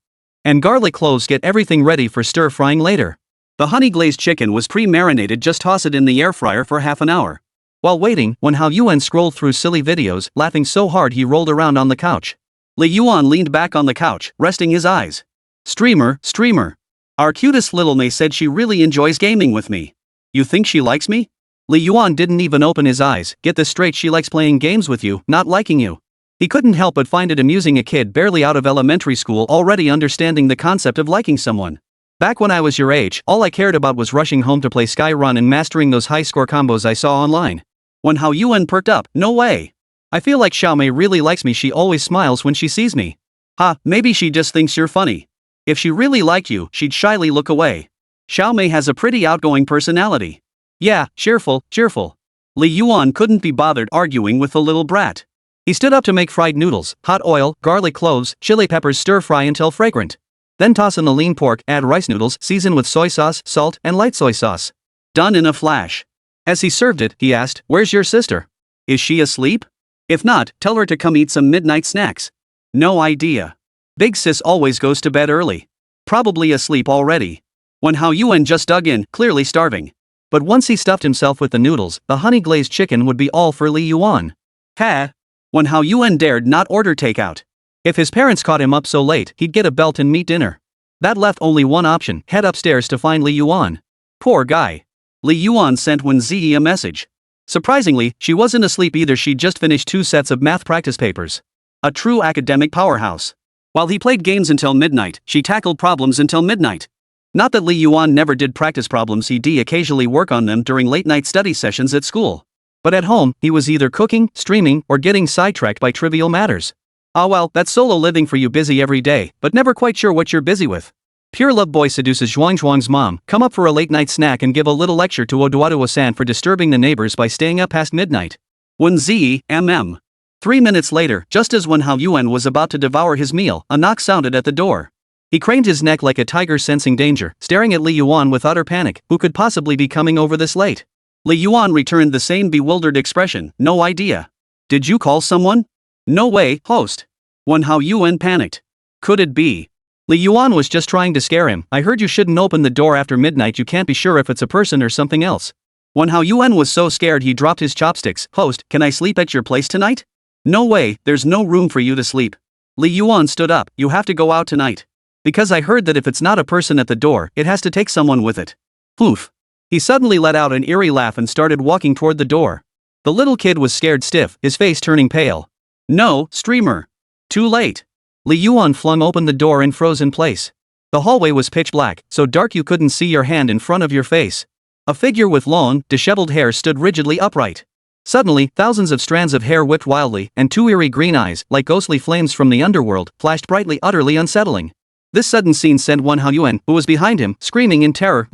and garlic cloves. Get everything ready for stir-frying later. The honey-glazed chicken was pre-marinated. Just toss it in the air fryer for half an hour. While waiting, Wēn Zhiyi scrolled through silly videos, laughing so hard he rolled around on the couch. Li Yuan leaned back on the couch, resting his eyes. "Streamer, streamer. Our cutest little May said she really enjoys gaming with me. You think she likes me?" Li Yuan didn't even open his eyes. "Get this straight, she likes playing games with you, not liking you." He couldn't help but find it amusing, a kid barely out of elementary school already understanding the concept of liking someone. "Back when I was your age, all I cared about was rushing home to play Skyrun and mastering those high-score combos I saw online." Wēn Zhiyi perked up. "No way. I feel like Xiaomei really likes me. She always smiles when she sees me." "Ha, maybe she just thinks you're funny. If she really liked you, she'd shyly look away. Xiaomei has a pretty outgoing personality." "Yeah, cheerful, cheerful." Li Yuan couldn't be bothered arguing with the little brat. He stood up to make fried noodles, hot oil, garlic cloves, chili peppers, stir-fry until fragrant. Then toss in the lean pork, add rice noodles, season with soy sauce, salt, and light soy sauce. Done in a flash. As he served it, he asked, "Where's your sister? Is she asleep? If not, tell her to come eat some midnight snacks." "No idea. Big sis always goes to bed early. Probably asleep already." Wēn Zhiyi just dug in, clearly starving. But once he stuffed himself with the noodles, the honey-glazed chicken would be all for Li Yuan. "Ha!" Wēn Zhiyi dared not order takeout. If his parents caught him up so late, he'd get a belt and meat dinner. That left only one option: head upstairs to find Li Yuan. Poor guy. Li Yuan sent Wēn Zhiyi a message. Surprisingly, she wasn't asleep either. She'd just finished 2 sets of math practice papers. A true academic powerhouse. While he played games until midnight, she tackled problems until midnight. Not that Li Yuan never did practice problems, he'd occasionally work on them during late-night study sessions at school. But at home, he was either cooking, streaming, or getting sidetracked by trivial matters. Ah well, that's solo living for you, busy every day, but never quite sure what you're busy with. Pure love boy seduces Zhuang's mom, come up for a late-night snack and give a little lecture to Oduaduo-san for disturbing the neighbors by staying up past midnight. Wēn Zhiyi, mm. 3 minutes later, just as Wēn Zhiyi was about to devour his meal, a knock sounded at the door. He craned his neck like a tiger sensing danger, staring at Li Yuan with utter panic. Who could possibly be coming over this late? Li Yuan returned the same bewildered expression. "No idea." "Did you call someone?" "No way, host." Wēn Zhiyi panicked. Could it be? Li Yuan was just trying to scare him. "I heard you shouldn't open the door after midnight. You can't be sure if it's a person or something else." Wēn Zhiyi was so scared he dropped his chopsticks. "Host, can I sleep at your place tonight?" "No way, there's no room for you to sleep." Li Yuan stood up. "You have to go out tonight. Because I heard that if it's not a person at the door, it has to take someone with it." Poof. He suddenly let out an eerie laugh and started walking toward the door. The little kid was scared stiff, his face turning pale. "No, streamer. Too late." Li Yuan flung open the door and froze in place. The hallway was pitch black, so dark you couldn't see your hand in front of your face. A figure with long, disheveled hair stood rigidly upright. Suddenly, thousands of strands of hair whipped wildly, and two eerie green eyes, like ghostly flames from the underworld, flashed brightly, utterly unsettling. This sudden scene sent Wēn Zhiyi, who was behind him, screaming in terror.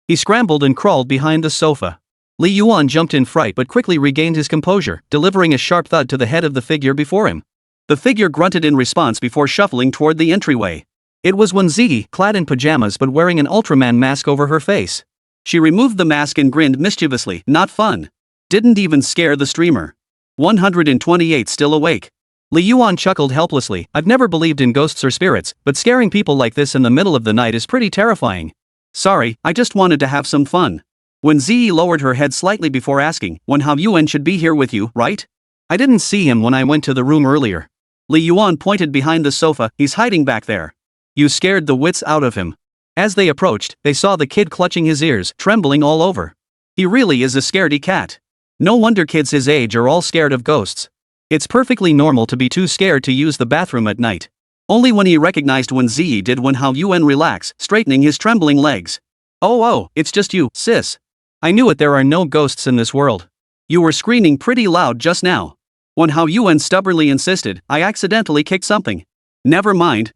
He scrambled and crawled behind the sofa. Li Yuan jumped in fright but quickly regained his composure, delivering a sharp thud to the head of the figure before him. The figure grunted in response before shuffling toward the entryway. It was Wēn Zhiyi, clad in pajamas but wearing an Ultraman mask over her face. She removed the mask and grinned mischievously. Not fun. Didn't even scare the streamer. 128 still awake. Li Yuan chuckled helplessly. I've never believed in ghosts or spirits, but scaring people like this in the middle of the night is pretty terrifying. Sorry, I just wanted to have some fun. Wēn Zhiyi lowered her head slightly before asking, Wēn Zhiyi should be here with you, right? I didn't see him when I went to the room earlier. Li Yuan pointed behind the sofa. He's hiding back there. You scared the wits out of him. As they approached, they saw the kid clutching his ears, trembling all over. He really is a scaredy cat. No wonder kids his age are all scared of ghosts. It's perfectly normal to be too scared to use the bathroom at night. Only when he recognized Wēn Zhiyi did Wēn Zhiyi relax, straightening his trembling legs. Oh, it's just you, sis. I knew it, there are no ghosts in this world. You were screaming pretty loud just now. Wēn Zhiyi stubbornly insisted, I accidentally kicked something. Never mind.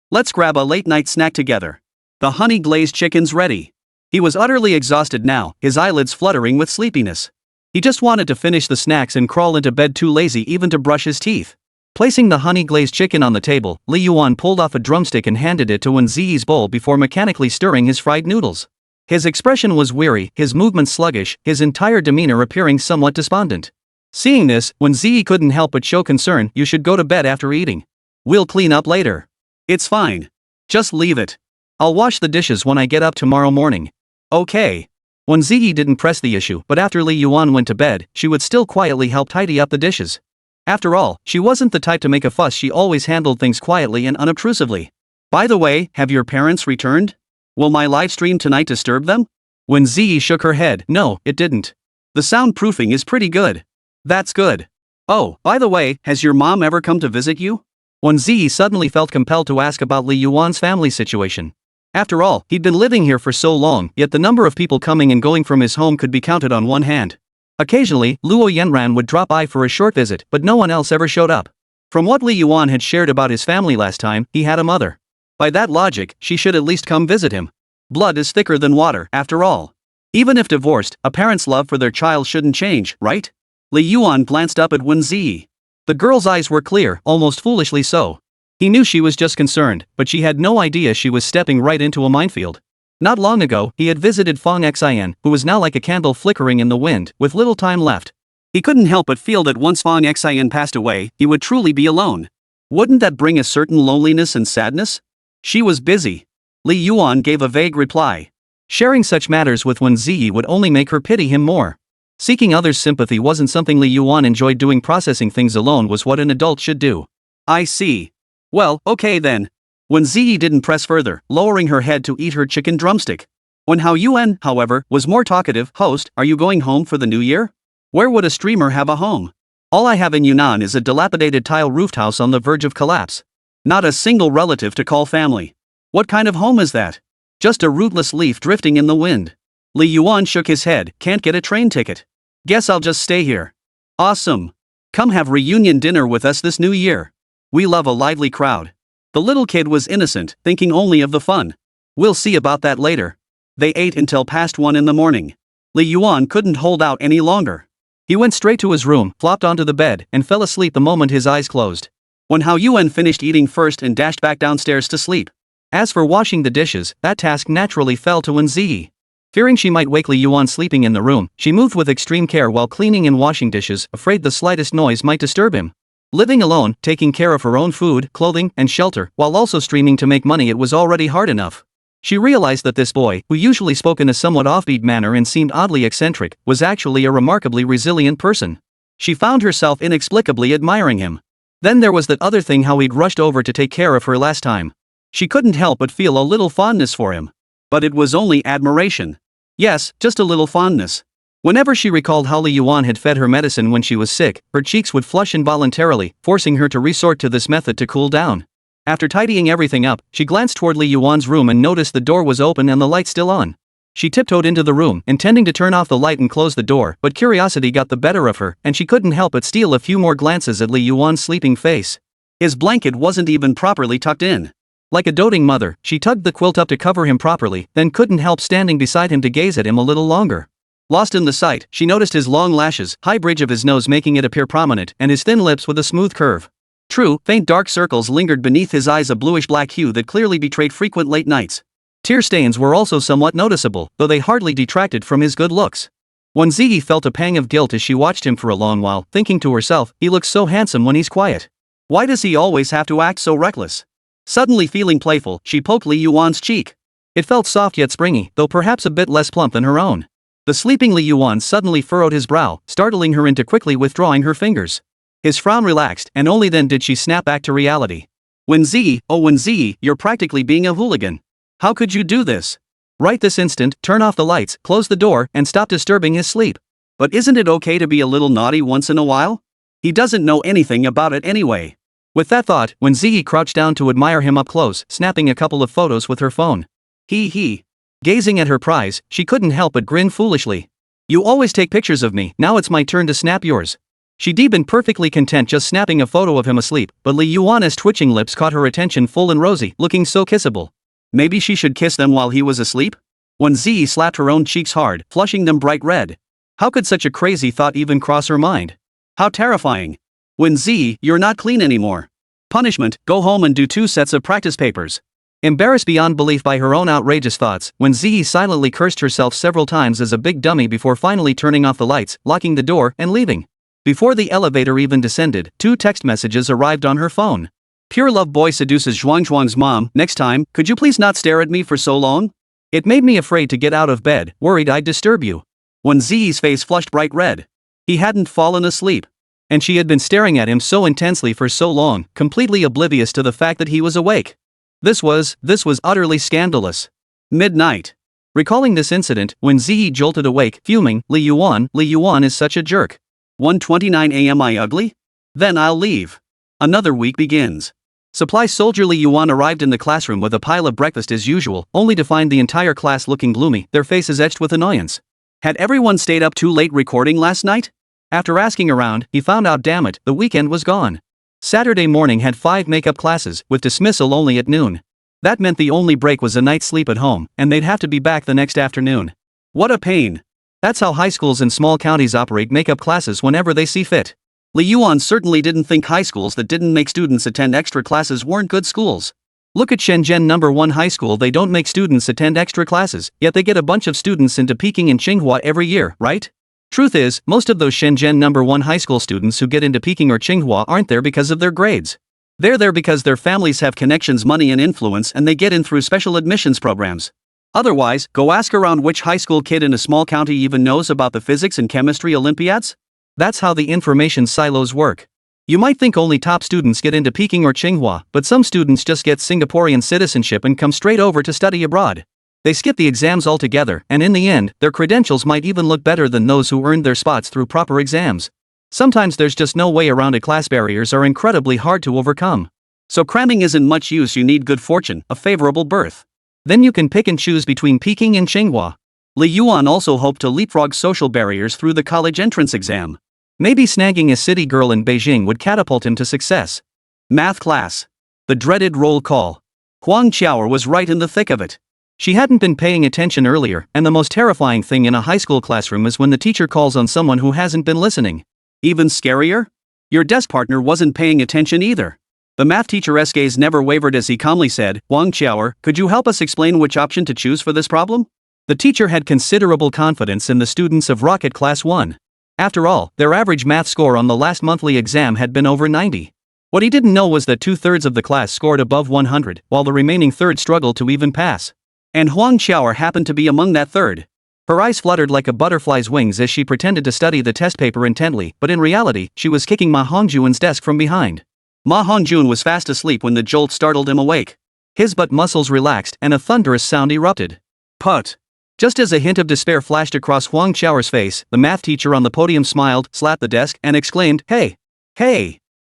Let's grab a late-night snack together. The honey-glazed chicken's ready. He was utterly exhausted now, his eyelids fluttering with sleepiness. He just wanted to finish the snacks and crawl into bed, too lazy even to brush his teeth. Placing the honey-glazed chicken on the table, Li Yuan pulled off a drumstick and handed it to Wēn Zhiyi's bowl before mechanically stirring his fried noodles. His expression was weary, his movements sluggish, his entire demeanor appearing somewhat despondent. Seeing this, Wēn Zhiyi couldn't help but show concern. You should go to bed after eating. We'll clean up later. It's fine. Just leave it. I'll wash the dishes when I get up tomorrow morning. Okay. Wēn Zhiyi didn't press the issue, but after Li Yuan went to bed, she would still quietly help tidy up the dishes. After all, she wasn't the type to make a fuss, she always handled things quietly and unobtrusively. By the way, have your parents returned? Will my live stream tonight disturb them? Wēn Zhiyi shook her head. No, it didn't. The soundproofing is pretty good. That's good. Oh, by the way, has your mom ever come to visit you? Wēn Zhiyi suddenly felt compelled to ask about Li Yuan's family situation. After all, he'd been living here for so long, yet the number of people coming and going from his home could be counted on one hand. Occasionally, Luo Yanran would drop by for a short visit, but no one else ever showed up. From what Li Yuan had shared about his family last time, he had a mother. By that logic, she should at least come visit him. Blood is thicker than water, after all. Even if divorced, a parent's love for their child shouldn't change, right? Li Yuan glanced up at Wēn Zhiyi. The girl's eyes were clear, almost foolishly so. He knew she was just concerned, but she had no idea she was stepping right into a minefield. Not long ago, he had visited Fang Xian, who was now like a candle flickering in the wind, with little time left. He couldn't help but feel that once Fang Xian passed away, he would truly be alone. Wouldn't that bring a certain loneliness and sadness? She was busy. Li Yuan gave a vague reply. Sharing such matters with Wēn Zhiyi would only make her pity him more. Seeking others' sympathy wasn't something Li Yuan enjoyed doing. Processing things alone was what an adult should do. I see. Well, okay then. Wēn Zhiyi didn't press further, lowering her head to eat her chicken drumstick. Wēn Zhiyi, however, was more talkative. Host, are you going home for the new year? Where would a streamer have a home? All I have in Yunnan is a dilapidated tile-roofed house on the verge of collapse. Not a single relative to call family. What kind of home is that? Just a rootless leaf drifting in the wind. Li Yuan shook his head. Can't get a train ticket. Guess I'll just stay here. Awesome. Come have reunion dinner with us this new year. We love a lively crowd. The little kid was innocent, thinking only of the fun. We'll see about that later. They ate until past 1 in the morning. Li Yuan couldn't hold out any longer. He went straight to his room, flopped onto the bed, and fell asleep the moment his eyes closed. Wēn Zhiyi finished eating first and dashed back downstairs to sleep. As for washing the dishes, that task naturally fell to Wēn Zhiyi. Fearing she might wake Li Yuan sleeping in the room, she moved with extreme care while cleaning and washing dishes, afraid the slightest noise might disturb him. Living alone, taking care of her own food, clothing, and shelter, while also streaming to make money, it was already hard enough. She realized that this boy, who usually spoke in a somewhat offbeat manner and seemed oddly eccentric, was actually a remarkably resilient person. She found herself inexplicably admiring him. Then there was that other thing, how he'd rushed over to take care of her last time. She couldn't help but feel a little fondness for him. But it was only admiration. Yes, just a little fondness. Whenever she recalled how Li Yuan had fed her medicine when she was sick, her cheeks would flush involuntarily, forcing her to resort to this method to cool down. After tidying everything up, she glanced toward Li Yuan's room and noticed the door was open and the light still on. She tiptoed into the room, intending to turn off the light and close the door, but curiosity got the better of her, and she couldn't help but steal a few more glances at Li Yuan's sleeping face. His blanket wasn't even properly tucked in. Like a doting mother, she tugged the quilt up to cover him properly, then couldn't help standing beside him to gaze at him a little longer. Lost in the sight, she noticed his long lashes, high bridge of his nose making it appear prominent, and his thin lips with a smooth curve. True, faint dark circles lingered beneath his eyes, a bluish-black hue that clearly betrayed frequent late nights. Tear stains were also somewhat noticeable, though they hardly detracted from his good looks. Wēn Zhiyi felt a pang of guilt as she watched him for a long while, thinking to herself, he looks so handsome when he's quiet. Why does he always have to act so reckless? Suddenly feeling playful, she poked Li Yuan's cheek. It felt soft yet springy, though perhaps a bit less plump than her own. The sleeping Li Yuan suddenly furrowed his brow, startling her into quickly withdrawing her fingers. His frown relaxed, and only then did she snap back to reality. Wēn Zhiyi, oh Wēn Zhiyi, you're practically being a hooligan. How could you do this? Right this instant, turn off the lights, close the door, and stop disturbing his sleep. But isn't it okay to be a little naughty once in a while? He doesn't know anything about it anyway. With that thought, Wēn Zhiyi crouched down to admire him up close, snapping a couple of photos with her phone. He. Gazing at her prize, she couldn't help but grin foolishly. You always take pictures of me, now it's my turn to snap yours. She'd been perfectly content just snapping a photo of him asleep, but Li Yuan's twitching lips caught her attention, full and rosy, looking so kissable. Maybe she should kiss them while he was asleep? Wēn Zhiyi slapped her own cheeks hard, flushing them bright red. How could such a crazy thought even cross her mind? How terrifying. Wēn Zhiyi, you're not clean anymore. Punishment, go home and do 2 sets of practice papers. Embarrassed beyond belief by her own outrageous thoughts, Wēn Zhiyi silently cursed herself several times as a big dummy before finally turning off the lights, locking the door, and leaving. Before the elevator even descended, 2 text messages arrived on her phone. Pure love boy seduces Zhuang's mom, next time, could you please not stare at me for so long? It made me afraid to get out of bed, worried I'd disturb you. Wēn Zhiyi's face flushed bright red. He hadn't fallen asleep. And she had been staring at him so intensely for so long, completely oblivious to the fact that he was awake. This was utterly scandalous. Midnight. Recalling this incident, Wēn Zhiyi jolted awake, fuming, Li Yuan is such a jerk. 1:29 a.m. I ugly? Then I'll leave. Another week begins. Supply soldier Li Yuan arrived in the classroom with a pile of breakfast as usual, only to find the entire class looking gloomy, their faces etched with annoyance. Had everyone stayed up too late recording last night? After asking around, he found out, damn it, the weekend was gone. Saturday morning had 5 makeup classes, with dismissal only at noon. That meant the only break was a night's sleep at home, and they'd have to be back the next afternoon. What a pain. That's how high schools in small counties operate makeup classes whenever they see fit. Li Yuan certainly didn't think high schools that didn't make students attend extra classes weren't good schools. Look at Shenzhen No. 1 high school, they don't make students attend extra classes, yet they get a bunch of students into Peking and Tsinghua every year, right? Truth is, most of those Shenzhen No. 1 high school students who get into Peking or Tsinghua aren't there because of their grades. They're there because their families have connections, money and influence, and they get in through special admissions programs. Otherwise, go ask around which high school kid in a small county even knows about the physics and chemistry Olympiads? That's how the information silos work. You might think only top students get into Peking or Tsinghua, but some students just get Singaporean citizenship and come straight over to study abroad. They skip the exams altogether, and in the end, their credentials might even look better than those who earned their spots through proper exams. Sometimes there's just no way around it. Class barriers are incredibly hard to overcome. So cramming isn't much use, you need good fortune, a favorable birth. Then you can pick and choose between Peking and Tsinghua. Li Yuan also hoped to leapfrog social barriers through the college entrance exam. Maybe snagging a city girl in Beijing would catapult him to success. Math class. The dreaded roll call. Huang Qiao was right in the thick of it. She hadn't been paying attention earlier, and the most terrifying thing in a high school classroom is when the teacher calls on someone who hasn't been listening. Even scarier? Your desk partner wasn't paying attention either. The math teacher's gaze never wavered as he calmly said, Huang Qiao, could you help us explain which option to choose for this problem? The teacher had considerable confidence in the students of Rocket Class 1. After all, their average math score on the last monthly exam had been over 90. What he didn't know was that 2/3 of the class scored above 100, while the remaining third struggled to even pass. And Huang Qiao happened to be among that third. Her eyes fluttered like a butterfly's wings as she pretended to study the test paper intently, but in reality, she was kicking Ma Hongjuan's desk from behind. Ma Hongjun was fast asleep when the jolt startled him awake. His butt muscles relaxed, and a thunderous sound erupted. Put! Just as a hint of despair flashed across Huang Qiao's face, the math teacher on the podium smiled, slapped the desk, and exclaimed, Hey!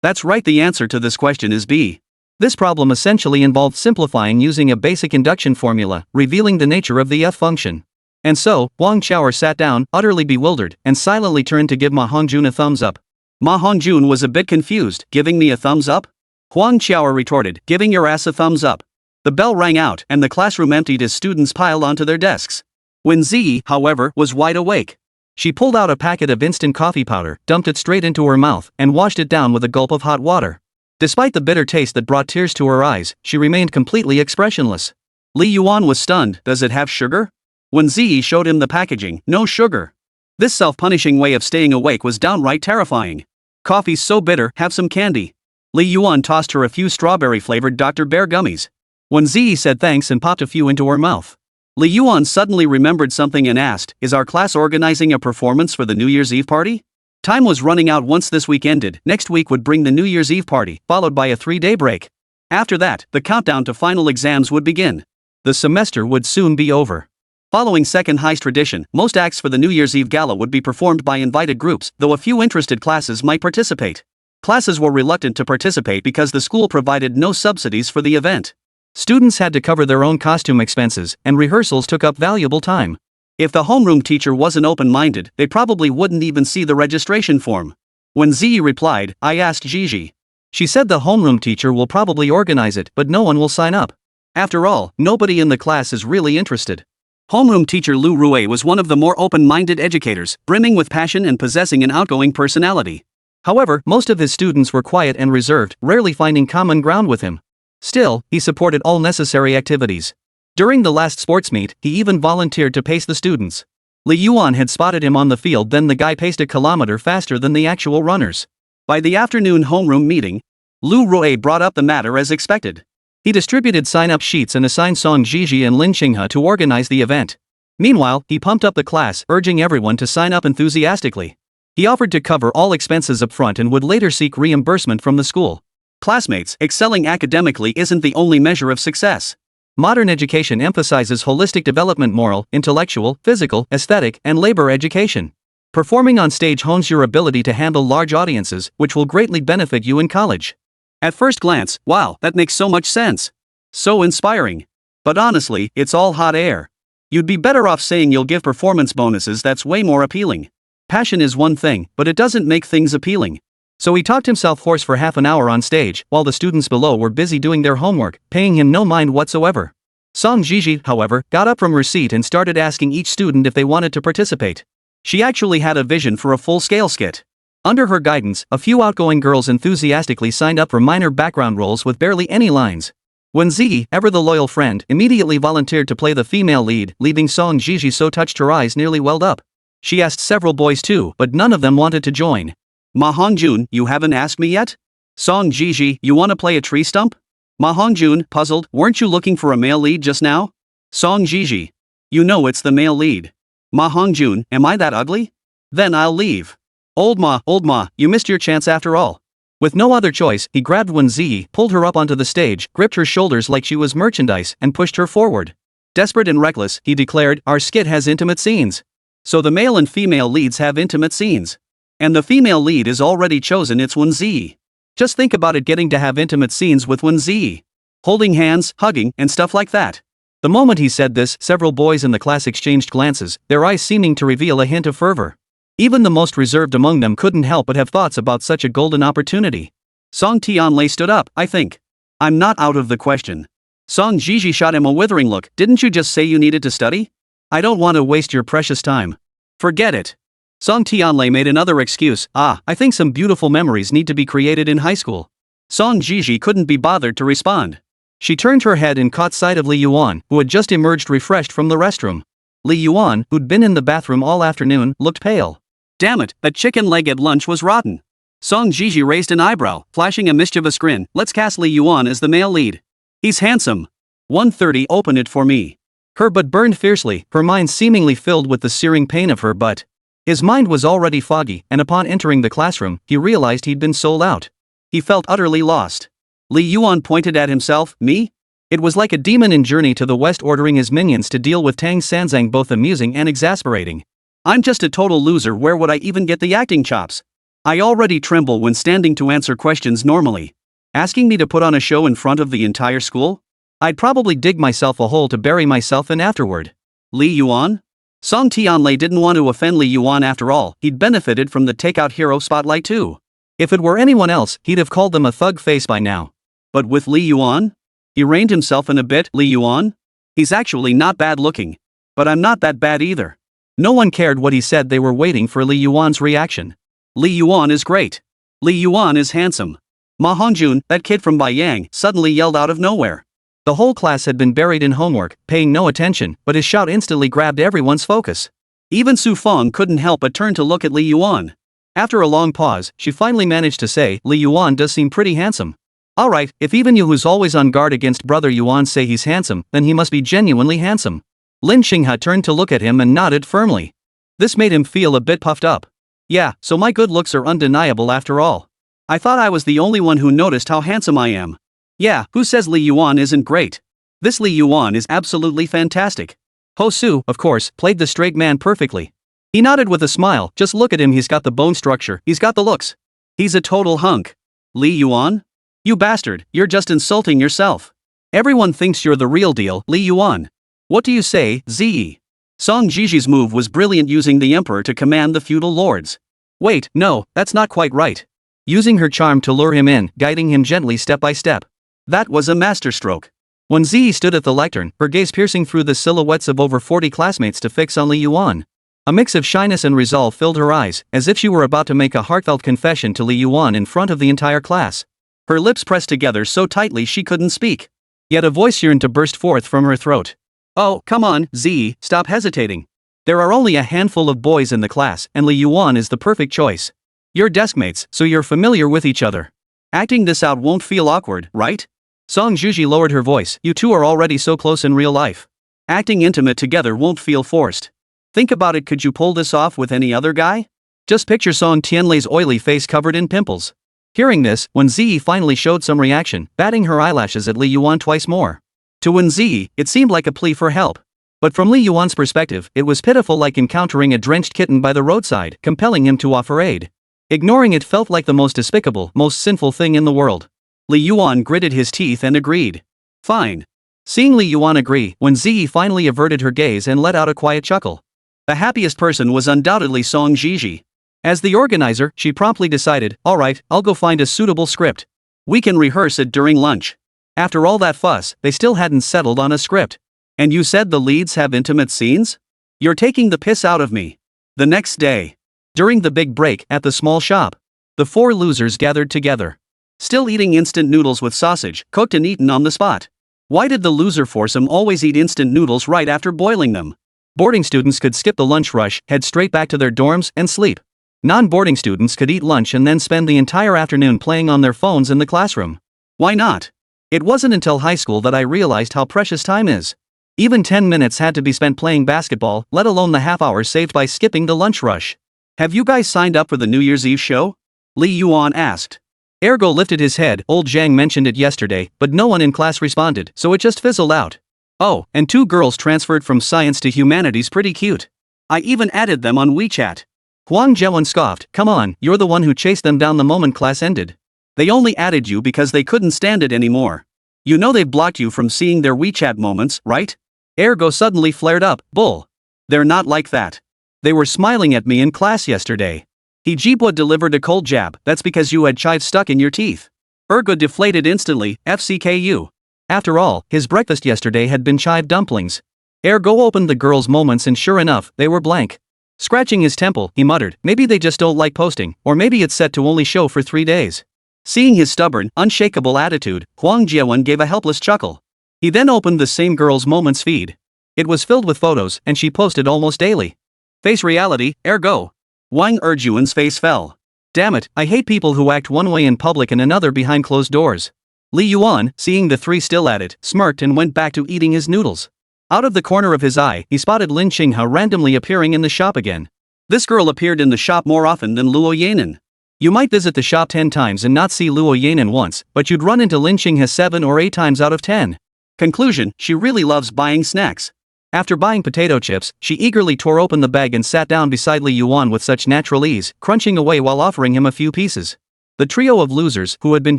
That's right, the answer to this question is B. This problem essentially involved simplifying using a basic induction formula, revealing the nature of the F function. And so, Huang Qiaoer sat down, utterly bewildered, and silently turned to give Ma Hongjun a thumbs up. Ma Hongjun was a bit confused. Giving me a thumbs up? Huang Qiaoer retorted, giving your ass a thumbs up. The bell rang out, and the classroom emptied as students piled onto their desks. Wēn Zhiyi, however, was wide awake. She pulled out a packet of instant coffee powder, dumped it straight into her mouth, and washed it down with a gulp of hot water. Despite the bitter taste that brought tears to her eyes, she remained completely expressionless. Li Yuan was stunned. Does it have sugar? Wēn Zhiyi showed him the packaging. No sugar. This self-punishing way of staying awake was downright terrifying. Coffee's so bitter, have some candy. Li Yuan tossed her a few strawberry-flavored Dr. Bear gummies. Wēn Zhiyi said thanks and popped a few into her mouth. Li Yuan suddenly remembered something and asked, is our class organizing a performance for the New Year's Eve party? Time was running out once this week ended. Next week would bring the New Year's Eve party, followed by a 3-day break. After that, the countdown to final exams would begin. The semester would soon be over. Following second heist tradition, most acts for the New Year's Eve gala would be performed by invited groups, though a few interested classes might participate. Classes were reluctant to participate because the school provided no subsidies for the event. Students had to cover their own costume expenses, and rehearsals took up valuable time. If the homeroom teacher wasn't open-minded, they probably wouldn't even see the registration form. Wēn Zhiyi replied, I asked Gigi. She said the homeroom teacher will probably organize it, but no one will sign up. After all, nobody in the class is really interested. Homeroom teacher Lu Rui was one of the more open-minded educators, brimming with passion and possessing an outgoing personality. However, most of his students were quiet and reserved, rarely finding common ground with him. Still, he supported all necessary activities. During the last sports meet, he even volunteered to pace the students. Li Yuan had spotted him on the field, then the guy paced a kilometer faster than the actual runners. By the afternoon homeroom meeting, Lu Rui brought up the matter as expected. He distributed sign-up sheets and assigned Song Jiji and Lin Qinghe to organize the event. Meanwhile, he pumped up the class, urging everyone to sign up enthusiastically. He offered to cover all expenses up front and would later seek reimbursement from the school. Classmates, excelling academically isn't the only measure of success. Modern education emphasizes holistic development: moral, intellectual, physical, aesthetic, and labor education. Performing on stage hones your ability to handle large audiences, which will greatly benefit you in college. At first glance, wow, that makes so much sense. So inspiring. But honestly, it's all hot air. You'd be better off saying you'll give performance bonuses. That's way more appealing. Passion is one thing, but it doesn't make things appealing. So he talked himself hoarse for half an hour on stage, while the students below were busy doing their homework, paying him no mind whatsoever. Song Jiji, however, got up from her seat and started asking each student if they wanted to participate. She actually had a vision for a full-scale skit. Under her guidance, a few outgoing girls enthusiastically signed up for minor background roles with barely any lines. Wēn Zhiyi, ever the loyal friend, immediately volunteered to play the female lead, leaving Song Jiji so touched her eyes nearly welled up. She asked several boys too, but none of them wanted to join. Ma Hongjun, you haven't asked me yet? Song Jiji, you wanna play a tree stump? Ma Hongjun, puzzled, weren't you looking for a male lead just now? Song Jiji, you know it's the male lead. Ma Hongjun, am I that ugly? Then I'll leave. Old Ma, you missed your chance after all. With no other choice, he grabbed Wēn Zhiyi, pulled her up onto the stage, gripped her shoulders like she was merchandise, and pushed her forward. Desperate and reckless, he declared, our skit has intimate scenes. So the male and female leads have intimate scenes. And the female lead is already chosen, it's Wēn Zhiyi. Just think about it, getting to have intimate scenes with Wēn Zhiyi. Holding hands, hugging, and stuff like that. The moment he said this, several boys in the class exchanged glances, their eyes seeming to reveal a hint of fervor. Even the most reserved among them couldn't help but have thoughts about such a golden opportunity. Song Tianlei stood up, I think. I'm not out of the question. Song Jiji shot him a withering look, didn't you just say you needed to study? I don't want to waste your precious time. Forget it. Song Tianlei made another excuse, I think some beautiful memories need to be created in high school. Song Jiji couldn't be bothered to respond. She turned her head and caught sight of Li Yuan, who had just emerged refreshed from the restroom. Li Yuan, who'd been in the bathroom all afternoon, looked pale. Damn it, that chicken leg at lunch was rotten. Song Jiji raised an eyebrow, flashing a mischievous grin. Let's cast Li Yuan as the male lead. He's handsome. 1:30, open it for me. Her butt burned fiercely, her mind seemingly filled with the searing pain of her butt. His mind was already foggy, and upon entering the classroom, he realized he'd been sold out. He felt utterly lost. Li Yuan pointed at himself, me? It was like a demon in Journey to the West ordering his minions to deal with Tang Sanzang, both amusing and exasperating. I'm just a total loser, where would I even get the acting chops? I already tremble when standing to answer questions normally. Asking me to put on a show in front of the entire school? I'd probably dig myself a hole to bury myself in afterward. Li Yuan? Song Tianlei didn't want to offend Li Yuan after all, he'd benefited from the takeout hero spotlight too. If it were anyone else, he'd have called them a thug face by now. But with Li Yuan? He reined himself in a bit. Li Yuan? He's actually not bad looking. But I'm not that bad either. No one cared what he said, they were waiting for Li Yuan's reaction. Li Yuan is great. Li Yuan is handsome. Ma Hongjun, that kid from Baiyang, suddenly yelled out of nowhere. The whole class had been buried in homework, paying no attention, but his shout instantly grabbed everyone's focus. Even Su Feng couldn't help but turn to look at Li Yuan. After a long pause, she finally managed to say, Li Yuan does seem pretty handsome. Alright, if even you who's always on guard against brother Yuan say he's handsome, then he must be genuinely handsome. Lin Xinghe turned to look at him and nodded firmly. This made him feel a bit puffed up. Yeah, so my good looks are undeniable after all. I thought I was the only one who noticed how handsome I am. Yeah, who says Li Yuan isn't great? This Li Yuan is absolutely fantastic. Ho Su, of course, played the straight man perfectly. He nodded with a smile, just look at him, he's got the bone structure, he's got the looks. He's a total hunk. Li Yuan? You bastard, you're just insulting yourself. Everyone thinks you're the real deal, Li Yuan. What do you say, Zhiyi? Song Jiji's move was brilliant, using the emperor to command the feudal lords. Wait, no, that's not quite right. Using her charm to lure him in, guiding him gently step by step. That was a masterstroke. When Zhiyi stood at the lectern, her gaze piercing through the silhouettes of over 40 classmates to fix on Li Yuan. A mix of shyness and resolve filled her eyes, as if she were about to make a heartfelt confession to Li Yuan in front of the entire class. Her lips pressed together so tightly she couldn't speak. Yet a voice yearned to burst forth from her throat. Oh, come on, Zhiyi, stop hesitating. There are only a handful of boys in the class, and Li Yuan is the perfect choice. You're deskmates, so you're familiar with each other. Acting this out won't feel awkward, right? Song Zhiji lowered her voice. You two are already so close in real life. Acting intimate together won't feel forced. Think about it, could you pull this off with any other guy? Just picture Song Tianlei's oily face covered in pimples. Hearing this, Wēn Zhiyi finally showed some reaction, batting her eyelashes at Li Yuan twice more. To Wēn Zhiyi, it seemed like a plea for help. But from Li Yuan's perspective, it was pitiful, like encountering a drenched kitten by the roadside, compelling him to offer aid. Ignoring it felt like the most despicable, most sinful thing in the world. Li Yuan gritted his teeth and agreed. Fine. Seeing Li Yuan agree, Wēn Zhiyi finally averted her gaze and let out a quiet chuckle. The happiest person was undoubtedly Song Zhiji. As the organizer, she promptly decided, alright, I'll go find a suitable script. We can rehearse it during lunch. After all that fuss, they still hadn't settled on a script. And you said the leads have intimate scenes? You're taking the piss out of me. The next day. During the big break at the small shop, the four losers gathered together. Still eating instant noodles with sausage, cooked and eaten on the spot. Why did the loser foursome always eat instant noodles right after boiling them? Boarding students could skip the lunch rush, head straight back to their dorms, and sleep. Non-boarding students could eat lunch and then spend the entire afternoon playing on their phones in the classroom. Why not? It wasn't until high school that I realized how precious time is. Even 10 minutes had to be spent playing basketball, let alone the half hour saved by skipping the lunch rush. Have you guys signed up for the New Year's Eve show? Li Yuan asked. Ergo lifted his head. Old Zhang mentioned it yesterday, but no one in class responded, so it just fizzled out. Oh, and 2 girls transferred from science to humanities, pretty cute. I even added them on WeChat. Huang Jiawen scoffed, come on, you're the one who chased them down the moment class ended. They only added you because they couldn't stand it anymore. You know they blocked you from seeing their WeChat moments, right? Ergo suddenly flared up, bull. They're not like that. They were smiling at me in class yesterday. He Jibwa delivered a cold jab, that's because you had chive stuck in your teeth. Ergo deflated instantly, FCKU. After all, his breakfast yesterday had been chive dumplings. Ergo opened the girls' moments and sure enough, they were blank. Scratching his temple, he muttered, maybe they just don't like posting, or maybe it's set to only show for 3 days. Seeing his stubborn, unshakable attitude, Huang Jiawen gave a helpless chuckle. He then opened the same girl's moments feed. It was filled with photos, and she posted almost daily. Face reality, ergo. Wang Erjuan's face fell. Damn it, I hate people who act one way in public and another behind closed doors. Li Yuan, seeing the 3 still at it, smirked and went back to eating his noodles. Out of the corner of his eye, he spotted Lin Xinghe randomly appearing in the shop again. This girl appeared in the shop more often than Luo Yanan. You might visit the shop 10 times and not see Luo Yanan once, but you'd run into Lin Xinghe 7 or 8 times out of 10. Conclusion, she really loves buying snacks. After buying potato chips, she eagerly tore open the bag and sat down beside Li Yuan with such natural ease, crunching away while offering him a few pieces. The trio of losers, who had been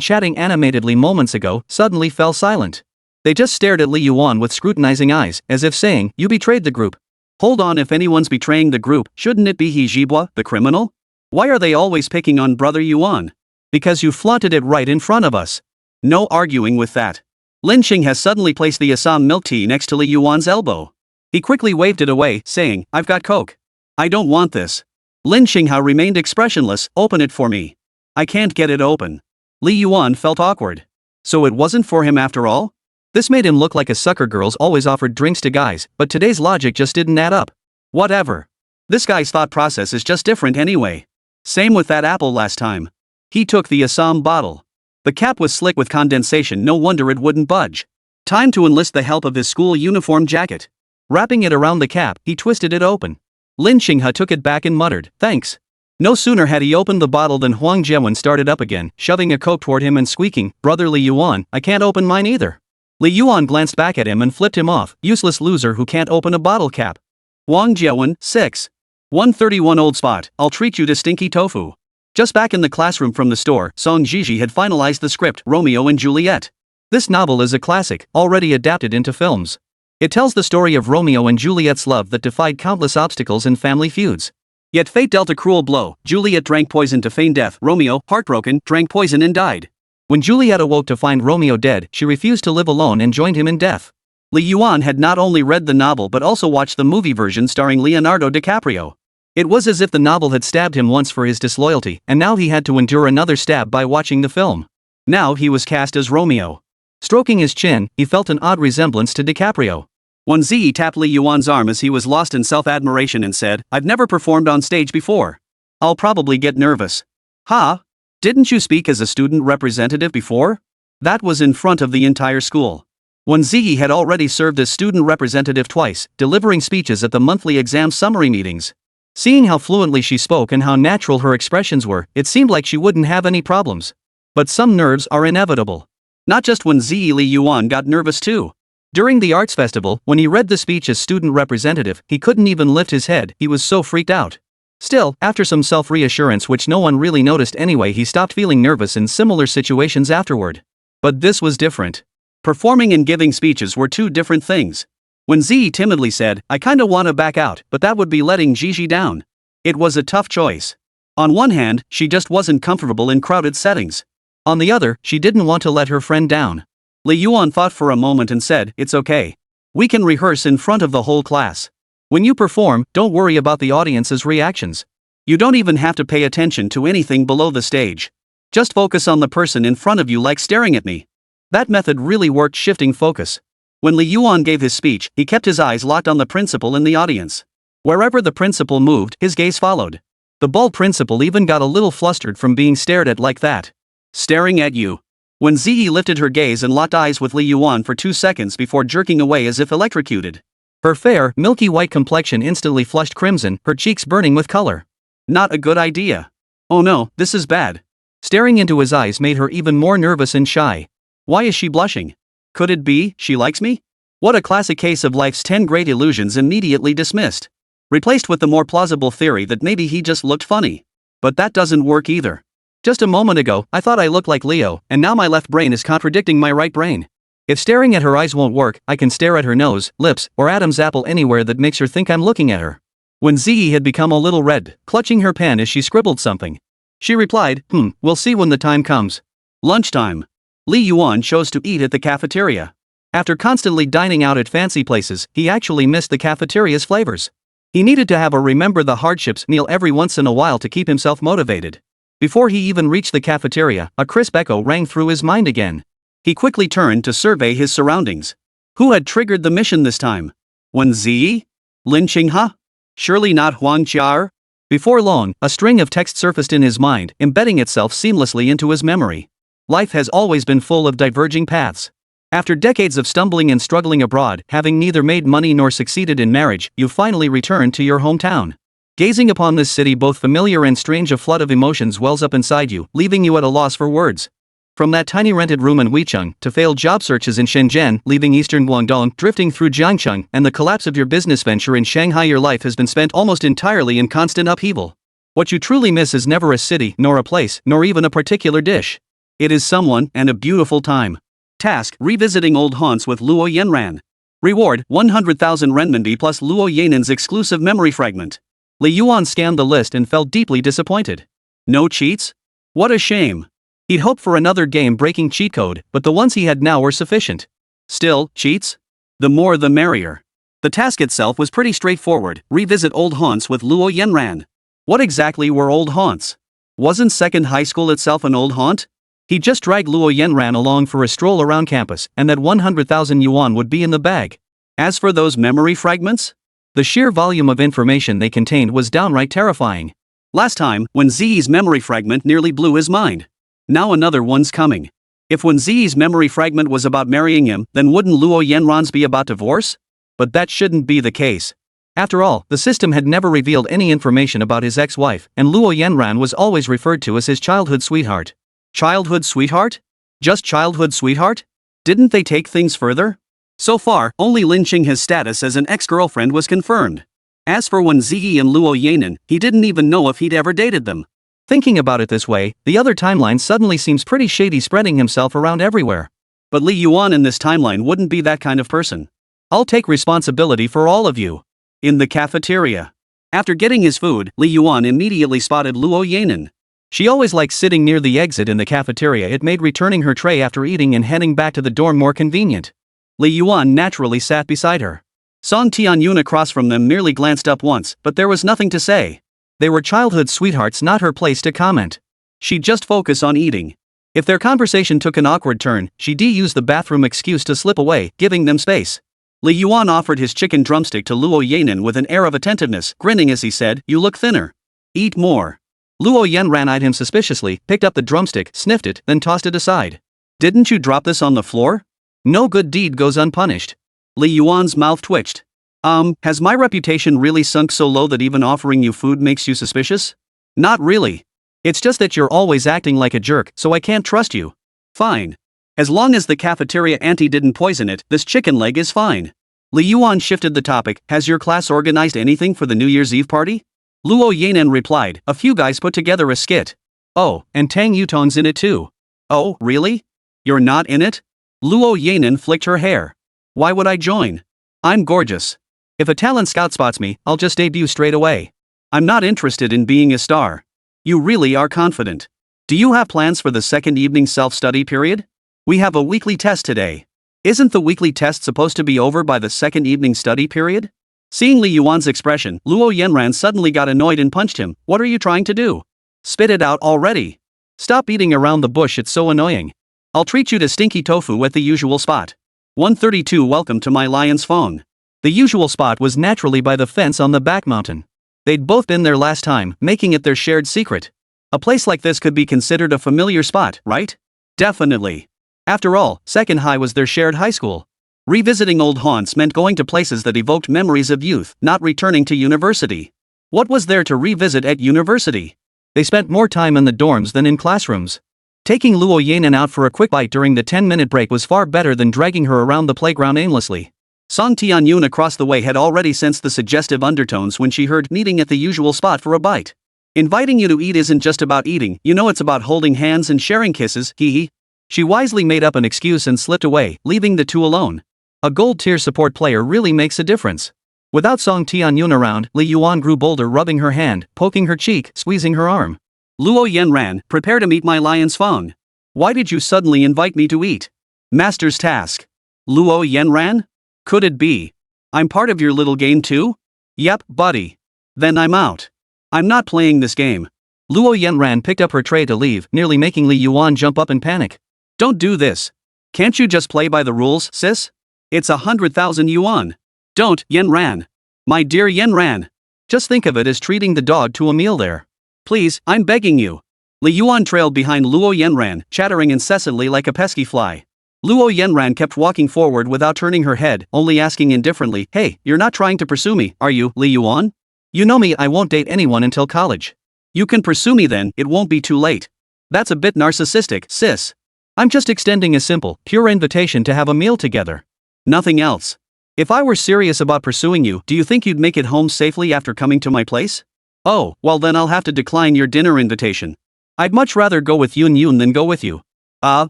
chatting animatedly moments ago, suddenly fell silent. They just stared at Li Yuan with scrutinizing eyes, as if saying, you betrayed the group. Hold on, if anyone's betraying the group, shouldn't it be He Zhibua, the criminal? Why are they always picking on Brother Yuan? Because you flaunted it right in front of us. No arguing with that. Lin Qing has suddenly placed the Assam milk tea next to Li Yuan's elbow. He quickly waved it away, saying, I've got Coke. I don't want this. Lin Qinghao remained expressionless. Open it for me. I can't get it open. Li Yuan felt awkward. So it wasn't for him after all? This made him look like a sucker. Girls always offered drinks to guys, but today's logic just didn't add up. Whatever. This guy's thought process is just different anyway. Same with that apple last time. He took the Assam bottle. The cap was slick with condensation, no wonder it wouldn't budge. Time to enlist the help of his school uniform jacket. Wrapping it around the cap, he twisted it open. Lin Qinghao took it back and muttered, thanks. No sooner had he opened the bottle than Huang Jiawen started up again, shoving a Coke toward him and squeaking, Brother Li Yuan, I can't open mine either. Li Yuan glanced back at him and flipped him off, useless loser who can't open a bottle cap. Huang Jiawen, 6. 131 Old Spot, I'll treat you to stinky tofu. Just back in the classroom from the store, Wēn Zhiyi had finalized the script, Romeo and Juliet. This novel is a classic, already adapted into films. It tells the story of Romeo and Juliet's love that defied countless obstacles and family feuds. Yet fate dealt a cruel blow. Juliet drank poison to feign death. Romeo, heartbroken, drank poison and died. When Juliet awoke to find Romeo dead, she refused to live alone and joined him in death. Li Yuan had not only read the novel but also watched the movie version starring Leonardo DiCaprio. It was as if the novel had stabbed him once for his disloyalty, and now he had to endure another stab by watching the film. Now he was cast as Romeo. Stroking his chin, he felt an odd resemblance to DiCaprio. Wēn Zhiyi tapped Li Yuan's arm as he was lost in self-admiration and said, I've never performed on stage before. I'll probably get nervous. Ha? Didn't you speak as a student representative before? That was in front of the entire school. Wēn Zhiyi had already served as student representative twice, delivering speeches at the monthly exam summary meetings. Seeing how fluently she spoke and how natural her expressions were, it seemed like she wouldn't have any problems. But some nerves are inevitable. Not just Wēn Zhiyi, Li Yuan got nervous too. During the arts festival, when he read the speech as student representative, he couldn't even lift his head, he was so freaked out. Still, after some self-reassurance which no one really noticed anyway, he stopped feeling nervous in similar situations afterward. But this was different. Performing and giving speeches were two different things. Wēn Zhiyi timidly said, I kinda wanna back out, but that would be letting Zhiyi down. It was a tough choice. On one hand, she just wasn't comfortable in crowded settings. On the other, she didn't want to let her friend down. Li Yuan thought for a moment and said, it's okay. We can rehearse in front of the whole class. When you perform, don't worry about the audience's reactions. You don't even have to pay attention to anything below the stage. Just focus on the person in front of you, like staring at me. That method really worked, shifting focus. When Li Yuan gave his speech, he kept his eyes locked on the principal in the audience. Wherever the principal moved, his gaze followed. The bald principal even got a little flustered from being stared at like that. Staring at you. Wēn Zhiyi lifted her gaze and locked eyes with Li Yuan for 2 seconds before jerking away as if electrocuted. Her fair, milky white complexion instantly flushed crimson, her cheeks burning with color. Not a good idea. Oh no, this is bad. Staring into his eyes made her even more nervous and shy. Why is she blushing? Could it be she likes me? What a classic case of life's 10 great illusions immediately dismissed. Replaced with the more plausible theory that maybe he just looked funny. But that doesn't work either. Just a moment ago, I thought I looked like Leo, and now my left brain is contradicting my right brain. If staring at her eyes won't work, I can stare at her nose, lips, or Adam's apple anywhere that makes her think I'm looking at her. Wēn Zhiyi had become a little red, clutching her pen as she scribbled something. She replied, we'll see when the time comes. Lunchtime. Li Yuan chose to eat at the cafeteria. After constantly dining out at fancy places, he actually missed the cafeteria's flavors. He needed to have a remember the hardships meal every once in a while to keep himself motivated. Before he even reached the cafeteria, a crisp echo rang through his mind again. He quickly turned to survey his surroundings. Who had triggered the mission this time? Wēn Zhiyi? Lin Qinghao? Surely not Huang Jiaer? Before long, a string of text surfaced in his mind, embedding itself seamlessly into his memory. Life has always been full of diverging paths. After decades of stumbling and struggling abroad, having neither made money nor succeeded in marriage, you finally return to your hometown. Gazing upon this city, both familiar and strange, a flood of emotions wells up inside you, leaving you at a loss for words. From that tiny rented room in Weicheng, to failed job searches in Shenzhen, leaving eastern Guangdong, drifting through Jiangcheng, and the collapse of your business venture in Shanghai, your life has been spent almost entirely in constant upheaval. What you truly miss is never a city, nor a place, nor even a particular dish. It is someone and a beautiful time. Task: revisiting old haunts with Luo Yanran. Reward, 100,000 renminbi plus Luo Yanen's exclusive memory fragment. Li Yuan scanned the list and felt deeply disappointed. No cheats? What a shame. He'd hoped for another game-breaking cheat code, but the ones he had now were sufficient. Still, cheats? The more the merrier. The task itself was pretty straightforward: revisit old haunts with Luo Yanran. What exactly were old haunts? Wasn't second high school itself an old haunt? He just dragged Luo Yanran along for a stroll around campus, and that 100,000 yuan would be in the bag. As for those memory fragments? The sheer volume of information they contained was downright terrifying. Last time, Wēn Zhiyi's memory fragment nearly blew his mind. Now another one's coming. If Wēn Zhiyi's memory fragment was about marrying him, then wouldn't Luo Yanran's be about divorce? But that shouldn't be the case. After all, the system had never revealed any information about his ex-wife, and Luo Yanran was always referred to as his childhood sweetheart. Childhood sweetheart? Just childhood sweetheart? Didn't they take things further? So far, only lynching his status as an ex-girlfriend was confirmed. As for Wēn Zhiyi and Luo Yanen, he didn't even know if he'd ever dated them. Thinking about it this way, the other timeline suddenly seems pretty shady, spreading himself around everywhere. But Li Yuan in this timeline wouldn't be that kind of person. I'll take responsibility for all of you. In the cafeteria. After getting his food, Li Yuan immediately spotted Luo Yanen. She always liked sitting near the exit in the cafeteria. It made returning her tray after eating and heading back to the dorm more convenient. Li Yuan naturally sat beside her. Song Tianyun across from them merely glanced up once, but there was nothing to say. They were childhood sweethearts, not her place to comment. She'd just focus on eating. If their conversation took an awkward turn, she'd use the bathroom excuse to slip away, giving them space. Li Yuan offered his chicken drumstick to Luo Yanen with an air of attentiveness, grinning as he said, "You look thinner. Eat more." Luo Yanran eyed him suspiciously, picked up the drumstick, sniffed it, then tossed it aside. "Didn't you drop this on the floor? No good deed goes unpunished." Li Yuan's mouth twitched. Has my reputation really sunk so low that even offering you food makes you suspicious? Not really. It's just that you're always acting like a jerk, so I can't trust you. Fine. As long as the cafeteria auntie didn't poison it, this chicken leg is fine. Li Yuan shifted the topic. Has your class organized anything for the New Year's Eve party? Luo Yanen replied, "A few guys put together a skit." "Oh, and Tang Yutong's in it too." "Oh, really? You're not in it?" Luo Yanen flicked her hair. "Why would I join? I'm gorgeous. If a talent scout spots me, I'll just debut straight away. I'm not interested in being a star." "You really are confident. Do you have plans for the second evening self-study period? We have a weekly test today. Isn't the weekly test supposed to be over by the second evening study period?" Seeing Li Yuan's expression, Luo Yanran suddenly got annoyed and punched him. "What are you trying to do? Spit it out already. Stop beating around the bush, it's so annoying. I'll treat you to stinky tofu at the usual spot. 132 Welcome to my lion's fong." The usual spot was naturally by the fence on the back mountain. They'd both been there last time, making it their shared secret. A place like this could be considered a familiar spot, right? Definitely. After all, second high was their shared high school. Revisiting old haunts meant going to places that evoked memories of youth, not returning to university. What was there to revisit at university? They spent more time in the dorms than in classrooms. Taking Luo Yanen out for a quick bite during the 10-minute break was far better than dragging her around the playground aimlessly. Song Tianyun across the way had already sensed the suggestive undertones when she heard "meeting at the usual spot for a bite." Inviting you to eat isn't just about eating, it's about holding hands and sharing kisses, hee. She wisely made up an excuse and slipped away, leaving the two alone. A gold-tier support player really makes a difference. Without Song Tianyun around, Li Yuan grew bolder, rubbing her hand, poking her cheek, squeezing her arm. "Luo Yanran, prepare to meet my lion's fong. Why did you suddenly invite me to eat?" "Master's task." "Luo Yanran? Could it be I'm part of your little game too?" "Yep, buddy. Then I'm out. I'm not playing this game." Luo Yanran picked up her tray to leave, nearly making Li Yuan jump up in panic. "Don't do this. Can't you just play by the rules, sis? It's 100,000 yuan. Don't, Yanran. My dear Yanran. Just think of it as treating the dog to a meal there. Please, I'm begging you." Li Yuan trailed behind Luo Yanran, chattering incessantly like a pesky fly. Luo Yanran kept walking forward without turning her head, only asking indifferently, "Hey, you're not trying to pursue me, are you, Li Yuan? You know me, I won't date anyone until college." "You can pursue me then, it won't be too late." "That's a bit narcissistic, sis. I'm just extending a simple, pure invitation to have a meal together. Nothing else. If I were serious about pursuing you, do you think you'd make it home safely after coming to my place? Oh, well then I'll have to decline your dinner invitation. I'd much rather go with Yun than go with you."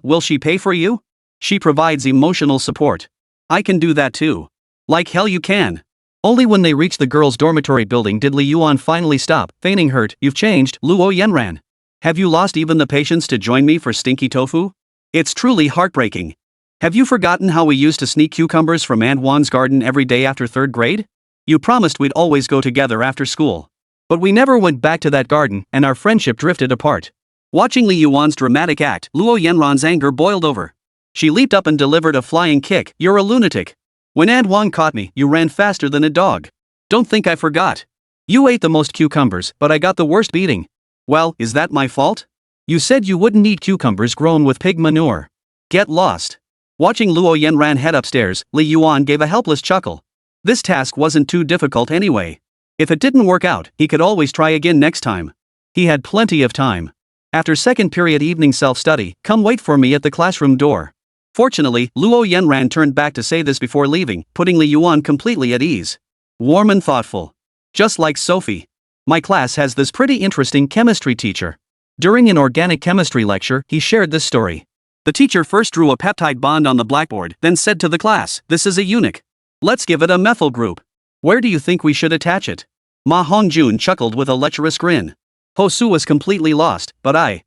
Will she pay for you?" "She provides emotional support. I can do that too." Like hell you can. Only when they reached the girls' dormitory building did Li Yuan finally stop, feigning hurt. You've changed, Luo Yanran. Have you lost even the patience to join me for stinky tofu? It's truly heartbreaking. Have you forgotten how we used to sneak cucumbers from Aunt Juan's garden every day after 3rd grade? You promised we'd always go together after school. But we never went back to that garden, and our friendship drifted apart. Watching Li Yuan's dramatic act, Luo Yanran's anger boiled over. She leaped up and delivered a flying kick. You're a lunatic. When Aunt Juan caught me, you ran faster than a dog. Don't think I forgot. You ate the most cucumbers, but I got the worst beating. Well, is that my fault? You said you wouldn't eat cucumbers grown with pig manure. Get lost. Watching Luo Yanran head upstairs, Li Yuan gave a helpless chuckle. This task wasn't too difficult anyway. If it didn't work out, he could always try again next time. He had plenty of time. After 2nd period evening self-study, come wait for me at the classroom door. Fortunately, Luo Yanran turned back to say this before leaving, putting Li Yuan completely at ease. Warm and thoughtful. Just like Sophie. My class has this pretty interesting chemistry teacher. During an organic chemistry lecture, he shared this story. The teacher first drew a peptide bond on the blackboard, then said to the class, "This is a unique. Let's give it a methyl group. Where do you think we should attach it?" Ma Hongjun chuckled with a lecherous grin. Hosu was completely lost, but I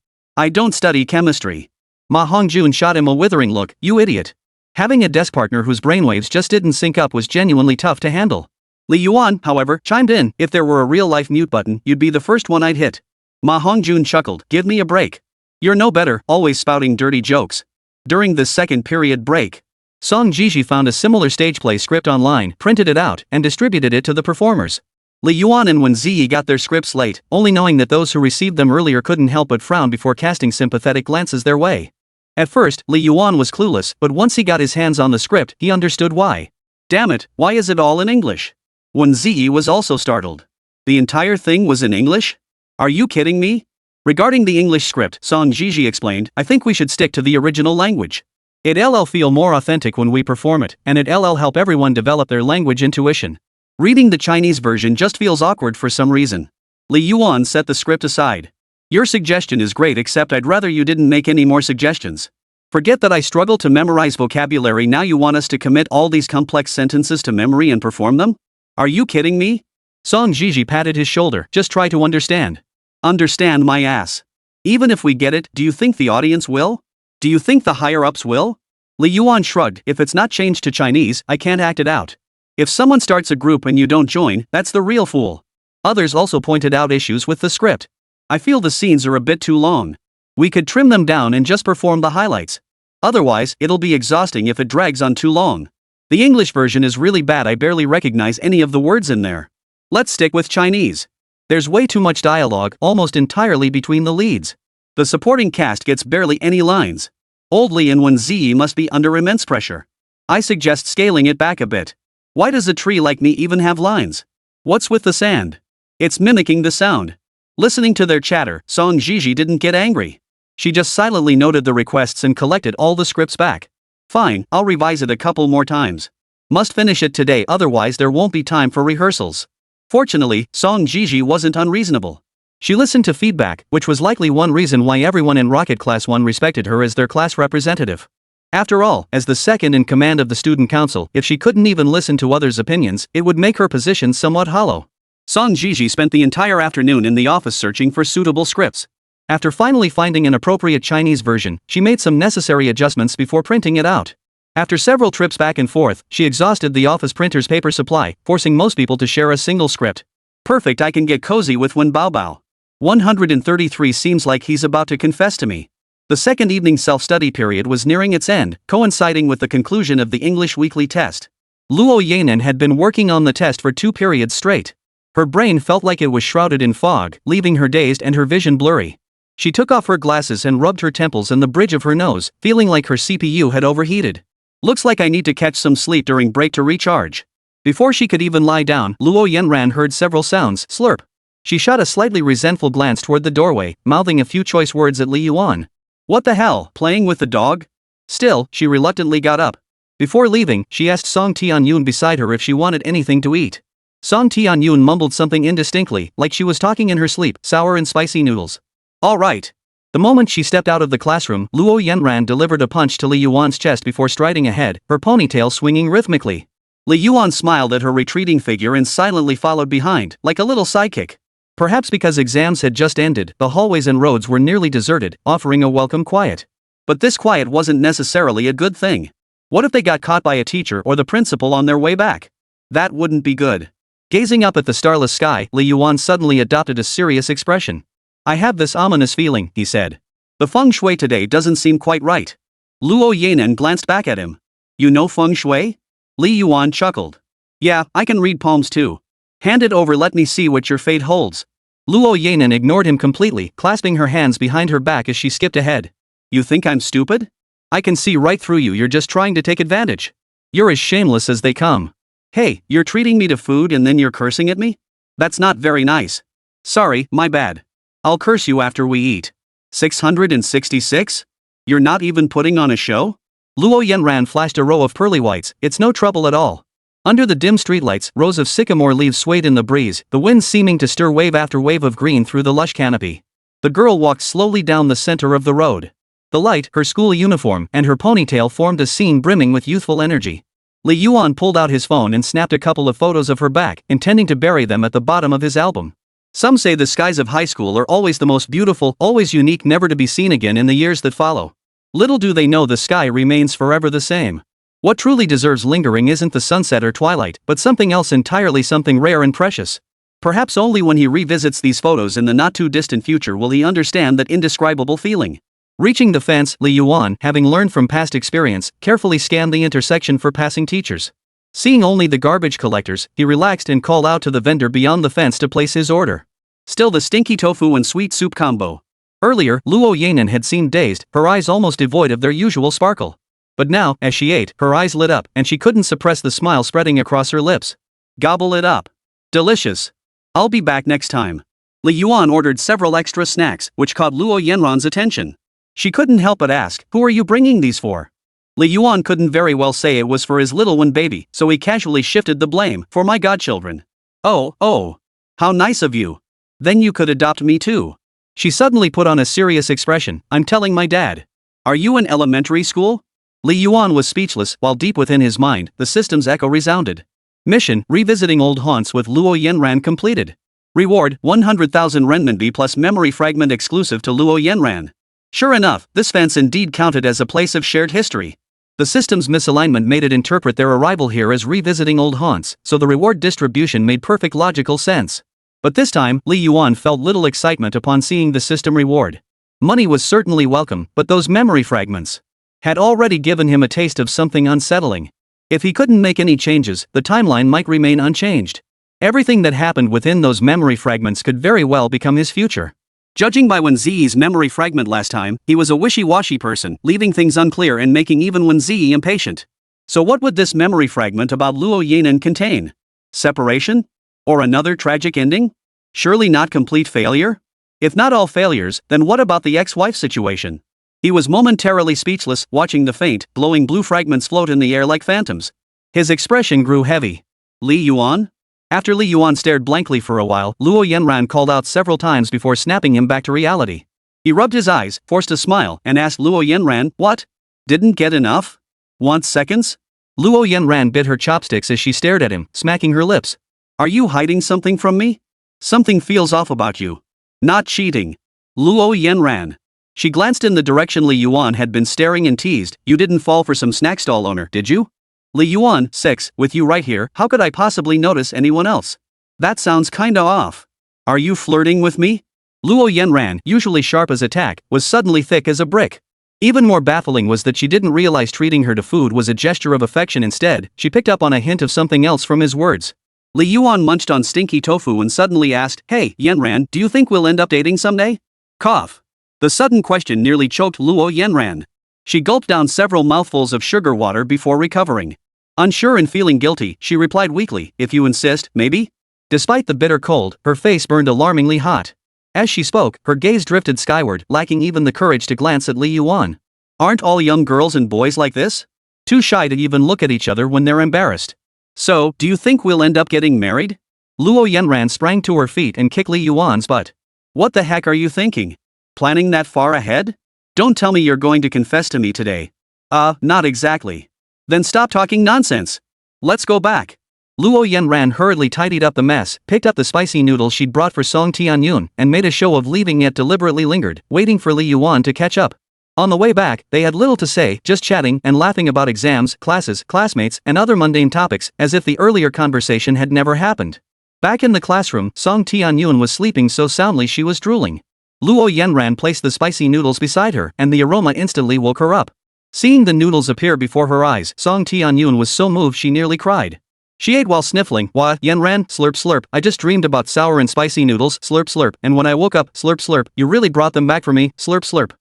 don't study chemistry. Ma Hongjun shot him a withering look. You idiot. Having a desk partner whose brainwaves just didn't sync up was genuinely tough to handle. Li Yuan, however, chimed in. If there were a real-life mute button, you'd be the first one I'd hit. Ma Hongjun chuckled. Give me a break. You're no better, always spouting dirty jokes. During this 2nd period break, Song Jiji found a similar stage play script online, printed it out, and distributed it to the performers. Li Yuan and Wēn Zhiyi got their scripts late, only knowing that those who received them earlier couldn't help but frown before casting sympathetic glances their way. At first, Li Yuan was clueless, but once he got his hands on the script, he understood why. Damn it, why is it all in English? Wēn Zhiyi was also startled. The entire thing was in English? Are you kidding me? Regarding the English script, Song Jiji explained, I think we should stick to the original language. It'll feel more authentic when we perform it, and it'll help everyone develop their language intuition. Reading the Chinese version just feels awkward for some reason. Li Yuan set the script aside. Your suggestion is great, except I'd rather you didn't make any more suggestions. Forget that I struggle to memorize vocabulary. Now you want us to commit all these complex sentences to memory and perform them? Are you kidding me? Song Jiji patted his shoulder. Just try to understand. Understand my ass. Even if we get it, do you think the audience will? Do you think the higher-ups will? Li Yuan shrugged. If it's not changed to Chinese, I can't act it out. If someone starts a group and you don't join, that's the real fool. Others also pointed out issues with the script. I feel the scenes are a bit too long. We could trim them down and just perform the highlights. Otherwise, it'll be exhausting if it drags on too long. The English version is really bad. I barely recognize any of the words in there. Let's stick with Chinese. There's way too much dialogue, almost entirely between the leads. The supporting cast gets barely any lines. Old Li and Wēn Zhiyi must be under immense pressure. I suggest scaling it back a bit. Why does a tree like me even have lines? What's with the sand? It's mimicking the sound. Listening to their chatter, Song Jiji didn't get angry. She just silently noted the requests and collected all the scripts back. Fine, I'll revise it a couple more times. Must finish it today, otherwise there won't be time for rehearsals. Fortunately, Song Jiji wasn't unreasonable. She listened to feedback, which was likely one reason why everyone in Rocket Class 1 respected her as their class representative. After all, as the second in command of the student council, if she couldn't even listen to others' opinions, it would make her position somewhat hollow. Song Jiji spent the entire afternoon in the office searching for suitable scripts. After finally finding an appropriate Chinese version, she made some necessary adjustments before printing it out. After several trips back and forth, she exhausted the office printer's paper supply, forcing most people to share a single script. Perfect, I can get cozy with Wen Baobao. 133 seems like he's about to confess to me. The second evening self-study period was nearing its end, coinciding with the conclusion of the English weekly test. Luo Yanan had been working on the test for 2 periods straight. Her brain felt like it was shrouded in fog, leaving her dazed and her vision blurry. She took off her glasses and rubbed her temples and the bridge of her nose, feeling like her CPU had overheated. Looks like I need to catch some sleep during break to recharge. Before she could even lie down, Luo Yanran heard several sounds. Slurp. She shot a slightly resentful glance toward the doorway, mouthing a few choice words at Li Yuan. What the hell, playing with the dog? Still, she reluctantly got up. Before leaving, she asked Song Tianyun beside her if she wanted anything to eat. Song Tianyun mumbled something indistinctly, like she was talking in her sleep. Sour and spicy noodles. All right. The moment she stepped out of the classroom, Luo Yanran delivered a punch to Li Yuan's chest before striding ahead, her ponytail swinging rhythmically. Li Yuan smiled at her retreating figure and silently followed behind, like a little sidekick. Perhaps because exams had just ended, the hallways and roads were nearly deserted, offering a welcome quiet. But this quiet wasn't necessarily a good thing. What if they got caught by a teacher or the principal on their way back? That wouldn't be good. Gazing up at the starless sky, Li Yuan suddenly adopted a serious expression. I have this ominous feeling, he said. The feng shui today doesn't seem quite right. Luo Yanen glanced back at him. You know feng shui? Li Yuan chuckled. Yeah, I can read palms too. Hand it over, let me see what your fate holds. Luo Yanen ignored him completely, clasping her hands behind her back as she skipped ahead. You think I'm stupid? I can see right through you, you're just trying to take advantage. You're as shameless as they come. Hey, you're treating me to food and then you're cursing at me? That's not very nice. Sorry, my bad. I'll curse you after we eat. 666? You're not even putting on a show? Luo Yanran flashed a row of pearly whites. It's no trouble at all. Under the dim streetlights, rows of sycamore leaves swayed in the breeze, the wind seeming to stir wave after wave of green through the lush canopy. The girl walked slowly down the center of the road. The light, her school uniform, and her ponytail formed a scene brimming with youthful energy. Li Yuan pulled out his phone and snapped a couple of photos of her back, intending to bury them at the bottom of his album. Some say the skies of high school are always the most beautiful, always unique, never to be seen again in the years that follow. Little do they know the sky remains forever the same. What truly deserves lingering isn't the sunset or twilight, but something else entirely, something rare and precious. Perhaps only when he revisits these photos in the not-too-distant future will he understand that indescribable feeling. Reaching the fence, Li Yuan, having learned from past experience, carefully scanned the intersection for passing teachers. Seeing only the garbage collectors, he relaxed and called out to the vendor beyond the fence to place his order. Still the stinky tofu and sweet soup combo. Earlier, Luo Yanen had seemed dazed, her eyes almost devoid of their usual sparkle. But now, as she ate, her eyes lit up, and she couldn't suppress the smile spreading across her lips. Gobble it up. Delicious. I'll be back next time. Li Yuan ordered several extra snacks, which caught Luo Yanran's attention. She couldn't help but ask, who are you bringing these for? Li Yuan couldn't very well say it was for his little one baby, so he casually shifted the blame, for my godchildren. Oh. How nice of you. Then you could adopt me too. She suddenly put on a serious expression. I'm telling my dad. Are you in elementary school? Li Yuan was speechless, while deep within his mind, the system's echo resounded. Mission, revisiting old haunts with Luo Yanran completed. Reward, 100,000 renminbi plus memory fragment exclusive to Luo Yanran. Sure enough, this fence indeed counted as a place of shared history. The system's misalignment made it interpret their arrival here as revisiting old haunts, so the reward distribution made perfect logical sense. But this time, Li Yuan felt little excitement upon seeing the system reward. Money was certainly welcome, but those memory fragments had already given him a taste of something unsettling. If he couldn't make any changes, the timeline might remain unchanged. Everything that happened within those memory fragments could very well become his future. Judging by Wēn Zhiyi's memory fragment last time, he was a wishy-washy person, leaving things unclear and making even Wēn Zhiyi impatient. So what would this memory fragment about Luo Yanen contain? Separation? Or another tragic ending? Surely not complete failure? If not all failures, then what about the ex-wife situation? He was momentarily speechless, watching the faint, glowing blue fragments float in the air like phantoms. His expression grew heavy. Li Yuan? After Li Yuan stared blankly for a while, Luo Yanran called out several times before snapping him back to reality. He rubbed his eyes, forced a smile, and asked Luo Yanran, what? Didn't get enough? Want seconds? Luo Yanran bit her chopsticks as she stared at him, smacking her lips. Are you hiding something from me? Something feels off about you. Not cheating. Luo Yanran. She glanced in the direction Li Yuan had been staring and teased. You didn't fall for some snack stall owner, did you? Li Yuan, 6, with you right here, how could I possibly notice anyone else? That sounds kinda off. Are you flirting with me? Luo Yanran, usually sharp as a tack, was suddenly thick as a brick. Even more baffling was that she didn't realize treating her to food was a gesture of affection. Instead, she picked up on a hint of something else from his words. Li Yuan munched on stinky tofu and suddenly asked, Hey, Yanran, do you think we'll end up dating someday? Cough. The sudden question nearly choked Luo Yanran. She gulped down several mouthfuls of sugar water before recovering. Unsure and feeling guilty, she replied weakly, if you insist, maybe? Despite the bitter cold, her face burned alarmingly hot. As she spoke, her gaze drifted skyward, lacking even the courage to glance at Li Yuan. Aren't all young girls and boys like this? Too shy to even look at each other when they're embarrassed. So, do you think we'll end up getting married? Luo Yanran sprang to her feet and kicked Li Yuan's butt. What the heck are you thinking? Planning that far ahead? Don't tell me you're going to confess to me today. Not exactly. Then stop talking nonsense. Let's go back. Luo Yanran hurriedly tidied up the mess, picked up the spicy noodles she'd brought for Song Tianyun, and made a show of leaving yet deliberately lingered, waiting for Li Yuan to catch up. On the way back, they had little to say, just chatting and laughing about exams, classes, classmates, and other mundane topics, as if the earlier conversation had never happened. Back in the classroom, Song Tianyun was sleeping so soundly she was drooling. Luo Yanran placed the spicy noodles beside her, and the aroma instantly woke her up. Seeing the noodles appear before her eyes, Song Tianyun was so moved she nearly cried. She ate while sniffling. Wah, Yanran, slurp slurp, I just dreamed about sour and spicy noodles, slurp slurp, and when I woke up, slurp slurp, you really brought them back for me, slurp slurp.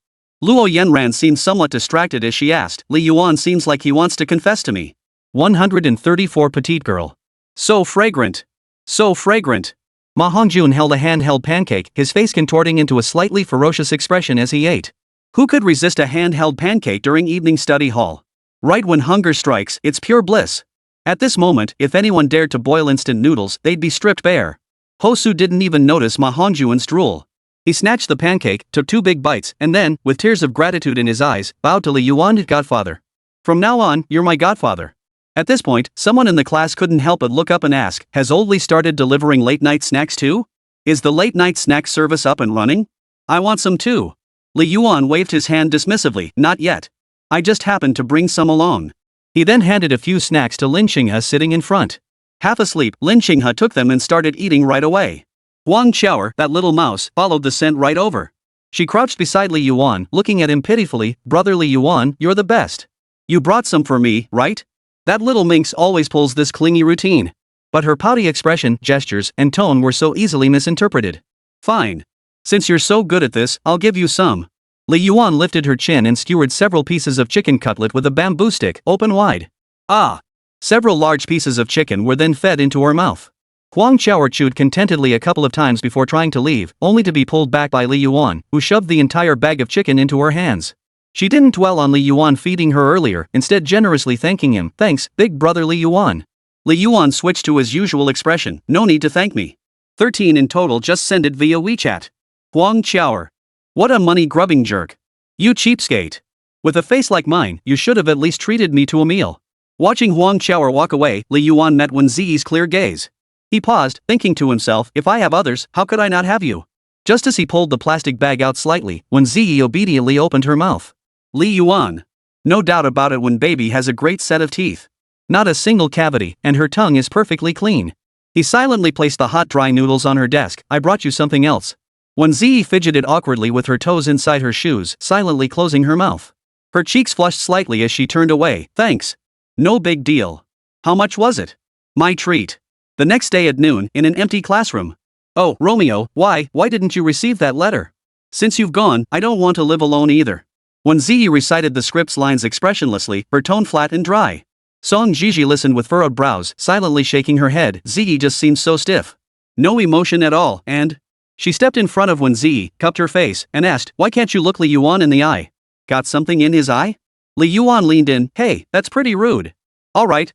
Luo Yanran seemed somewhat distracted as she asked, Li Yuan seems like he wants to confess to me. 134 Petite girl. So fragrant. So fragrant. Ma Hongjun held a handheld pancake, his face contorting into a slightly ferocious expression as he ate. Who could resist a handheld pancake during evening study hall? Right when hunger strikes, it's pure bliss. At this moment, if anyone dared to boil instant noodles, they'd be stripped bare. Hosu didn't even notice Ma Hongjun's drool. He snatched the pancake, took 2 big bites, and then, with tears of gratitude in his eyes, bowed to Li Yuan, Godfather. From now on, you're my godfather. At this point, someone in the class couldn't help but look up and ask, has old Li started delivering late-night snacks too? Is the late-night snack service up and running? I want some too. Li Yuan waved his hand dismissively, not yet. I just happened to bring some along. He then handed a few snacks to Lin Qinghe sitting in front. Half asleep, Lin Qinghe took them and started eating right away. Huang Qiaoer, that little mouse, followed the scent right over. She crouched beside Li Yuan, looking at him pitifully, Brother Li Yuan, you're the best. You brought some for me, right? That little minx always pulls this clingy routine. But her pouty expression, gestures, and tone were so easily misinterpreted. Fine. Since you're so good at this, I'll give you some. Li Yuan lifted her chin and skewered several pieces of chicken cutlet with a bamboo stick, open wide. Ah! Several large pieces of chicken were then fed into her mouth. Huang Qiaoer chewed contentedly a couple of times before trying to leave, only to be pulled back by Li Yuan, who shoved the entire bag of chicken into her hands. She didn't dwell on Li Yuan feeding her earlier, instead generously thanking him, thanks, big brother Li Yuan. Li Yuan switched to his usual expression, no need to thank me. 13 in total, just send it via WeChat. Huang Qiaoer. What a money-grubbing jerk. You cheapskate. With a face like mine, you should have at least treated me to a meal. Watching Huang Qiaoer walk away, Li Yuan met Wēn Zhiyi's clear gaze. He paused, thinking to himself, if I have others, how could I not have you? Just as he pulled the plastic bag out slightly, Wēn Zhiyi obediently opened her mouth. Li Yuan. No doubt about it, Wēn baby has a great set of teeth. Not a single cavity, and her tongue is perfectly clean. He silently placed the hot dry noodles on her desk. I brought you something else. Wēn Zhiyi fidgeted awkwardly with her toes inside her shoes, silently closing her mouth. Her cheeks flushed slightly as she turned away. Thanks. No big deal. How much was it? My treat. The next day at noon, in an empty classroom. Oh, Romeo, why didn't you receive that letter? Since you've gone, I don't want to live alone either. Wēn Zhiyi recited the script's lines expressionlessly, her tone flat and dry. Song Zhiyi listened with furrowed brows, silently shaking her head. Zhiyi just seemed so stiff. No emotion at all, and... She stepped in front of Wēn Zhiyi, cupped her face, and asked, why can't you look Li Yuan in the eye? Got something in his eye? Li Yuan leaned in, hey, that's pretty rude. Alright.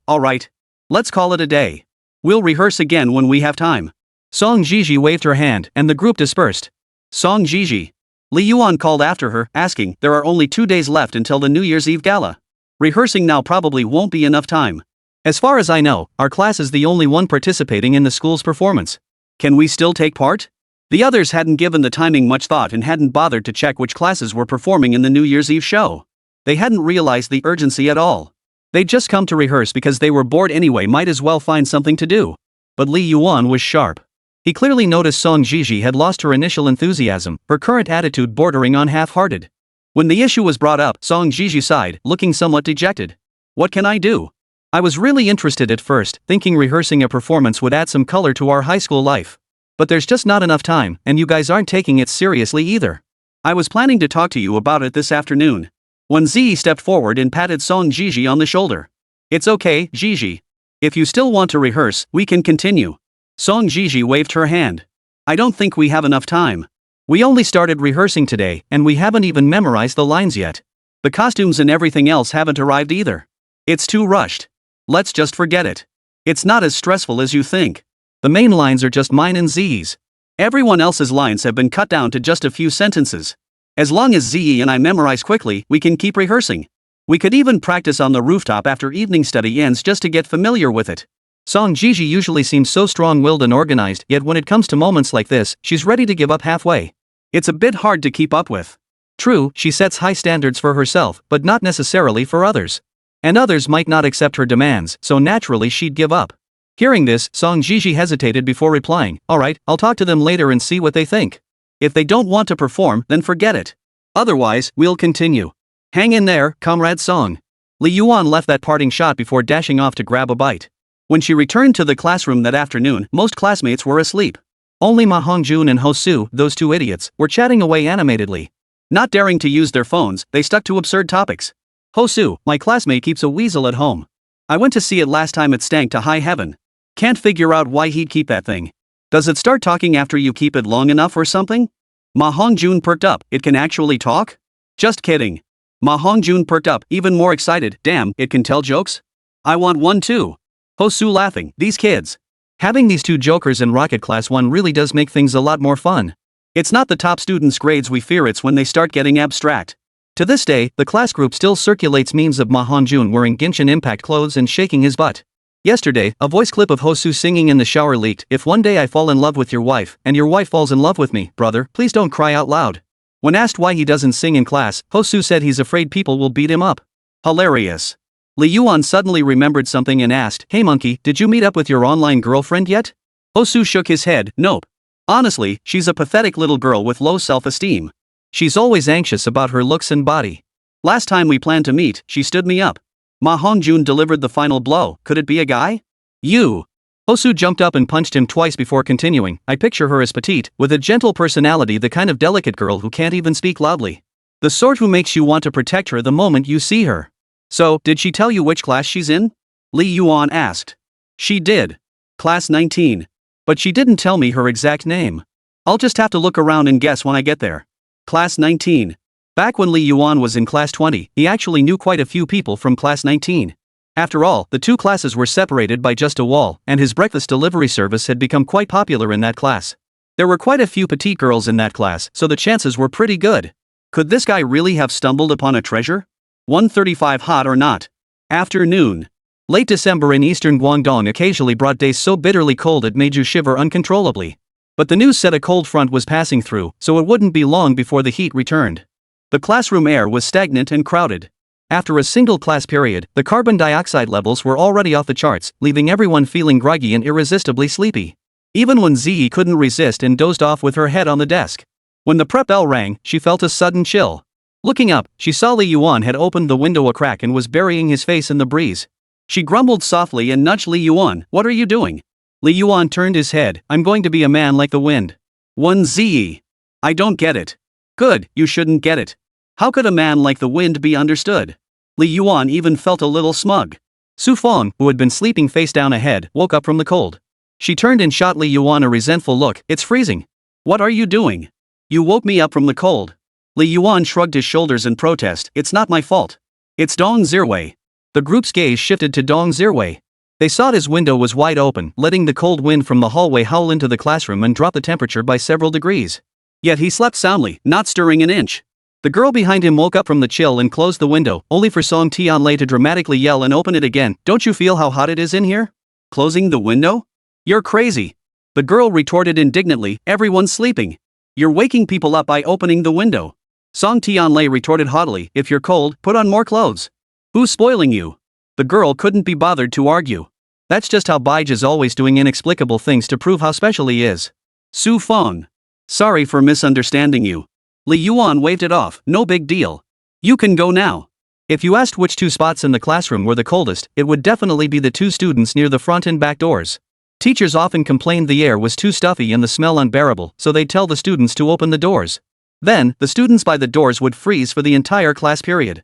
Let's call it a day. We'll rehearse again when we have time. Song Zhiyi waved her hand, and the group dispersed. Song Zhiyi. Li Yuan called after her, asking, there are only 2 days left until the New Year's Eve gala. Rehearsing now probably won't be enough time. As far as I know, our class is the only one participating in the school's performance. Can we still take part? The others hadn't given the timing much thought and hadn't bothered to check which classes were performing in the New Year's Eve show. They hadn't realized the urgency at all. They'd just come to rehearse because they were bored anyway, might as well find something to do. But Li Yuan was sharp. He clearly noticed Song Zhiyi had lost her initial enthusiasm, her current attitude bordering on half-hearted. When the issue was brought up, Song Zhiyi sighed, looking somewhat dejected. What can I do? I was really interested at first, thinking rehearsing a performance would add some color to our high school life. But there's just not enough time, and you guys aren't taking it seriously either. I was planning to talk to you about it this afternoon. Wēn Zhiyi stepped forward and patted Song Zhiyi on the shoulder. It's okay, Zhiyi. If you still want to rehearse, we can continue. Song Zhiyi waved her hand. I don't think we have enough time. We only started rehearsing today, and we haven't even memorized the lines yet. The costumes and everything else haven't arrived either. It's too rushed. Let's just forget it. It's not as stressful as you think. The main lines are just mine and Zhiyi's. Everyone else's lines have been cut down to just a few sentences. As long as Zhiyi and I memorize quickly, we can keep rehearsing. We could even practice on the rooftop after evening study ends just to get familiar with it. Song Jiji usually seems so strong-willed and organized, yet when it comes to moments like this, she's ready to give up halfway. It's a bit hard to keep up with. True, she sets high standards for herself, but not necessarily for others. And others might not accept her demands, so naturally she'd give up. Hearing this, Song Jiji hesitated before replying, "Alright, I'll talk to them later and see what they think. If they don't want to perform, then forget it. Otherwise, we'll continue. Hang in there, comrade Song." Li Yuan left that parting shot before dashing off to grab a bite. When she returned to the classroom that afternoon, most classmates were asleep. Only Ma Hongjun and Hosu, those two idiots, were chatting away animatedly. Not daring to use their phones, they stuck to absurd topics. "Hosu, my classmate keeps a weasel at home. I went to see it last time, it stank to high heaven. Can't figure out why he'd keep that thing. Does it start talking after you keep it long enough or something?" Ma Hongjun perked up, "It can actually talk?" "Just kidding." Ma Hongjun perked up, even more excited, "Damn, it can tell jokes? I want one too." Hosu laughing, "These kids. Having these two jokers in Rocket Class 1 really does make things a lot more fun. It's not the top students' grades we fear, it's when they start getting abstract." To this day, the class group still circulates memes of Ma Hongjun wearing Genshin Impact clothes and shaking his butt. Yesterday, a voice clip of Hosu singing in the shower leaked, "If one day I fall in love with your wife, and your wife falls in love with me, brother, please don't cry out loud." When asked why he doesn't sing in class, Hosu said he's afraid people will beat him up. Hilarious. Li Yuan suddenly remembered something and asked, "Hey monkey, did you meet up with your online girlfriend yet?" Hosu shook his head, "Nope. Honestly, she's a pathetic little girl with low self-esteem. She's always anxious about her looks and body. Last time we planned to meet, she stood me up." Ma Hongjun delivered the final blow, "Could it be a guy?" "You." Hosu jumped up and punched him twice before continuing, "I picture her as petite, with a gentle personality, the kind of delicate girl who can't even speak loudly. The sort who makes you want to protect her the moment you see her." "So, did she tell you which class she's in?" Li Yuan asked. "She did. Class 19. But she didn't tell me her exact name. I'll just have to look around and guess when I get there." Class 19. Back when Li Yuan was in class 20, he actually knew quite a few people from class 19. After all, the two classes were separated by just a wall, and his breakfast delivery service had become quite popular in that class. There were quite a few petite girls in that class, so the chances were pretty good. Could this guy really have stumbled upon a treasure? 1:35 hot or not? Afternoon. Late December in eastern Guangdong occasionally brought days so bitterly cold it made you shiver uncontrollably. But the news said a cold front was passing through, so it wouldn't be long before the heat returned. The classroom air was stagnant and crowded. After a single class period, the carbon dioxide levels were already off the charts, leaving everyone feeling groggy and irresistibly sleepy. Even Wēn Zhiyi couldn't resist and dozed off with her head on the desk. When the prep bell rang, she felt a sudden chill. Looking up, she saw Li Yuan had opened the window a crack and was burying his face in the breeze. She grumbled softly and nudged Li Yuan, "What are you doing?" Li Yuan turned his head, "I'm going to be a man like the wind." Wēn Zhiyi. "I don't get it." "Good, you shouldn't get it. How could a man like the wind be understood?" Li Yuan even felt a little smug. Su Feng, who had been sleeping face down ahead, woke up from the cold. She turned and shot Li Yuan a resentful look, "It's freezing. What are you doing? You woke me up from the cold." Li Yuan shrugged his shoulders in protest, "It's not my fault. It's Dong Zhiwei." The group's gaze shifted to Dong Zhiwei. They saw his window was wide open, letting the cold wind from the hallway howl into the classroom and drop the temperature by several degrees. Yet he slept soundly, not stirring an inch. The girl behind him woke up from the chill and closed the window, only for Song Tianlei to dramatically yell and open it again, "Don't you feel how hot it is in here? Closing the window? You're crazy." The girl retorted indignantly, "Everyone's sleeping. You're waking people up by opening the window." Song Tianlei retorted haughtily, "If you're cold, put on more clothes. Who's spoiling you?" The girl couldn't be bothered to argue. That's just how Baij is always doing inexplicable things to prove how special he is. Su Feng. "Sorry for misunderstanding you." Li Yuan waved it off, "No big deal. You can go now." If you asked which two spots in the classroom were the coldest, it would definitely be the two students near the front and back doors. Teachers often complained the air was too stuffy and the smell unbearable, so they'd tell the students to open the doors. Then, the students by the doors would freeze for the entire class period.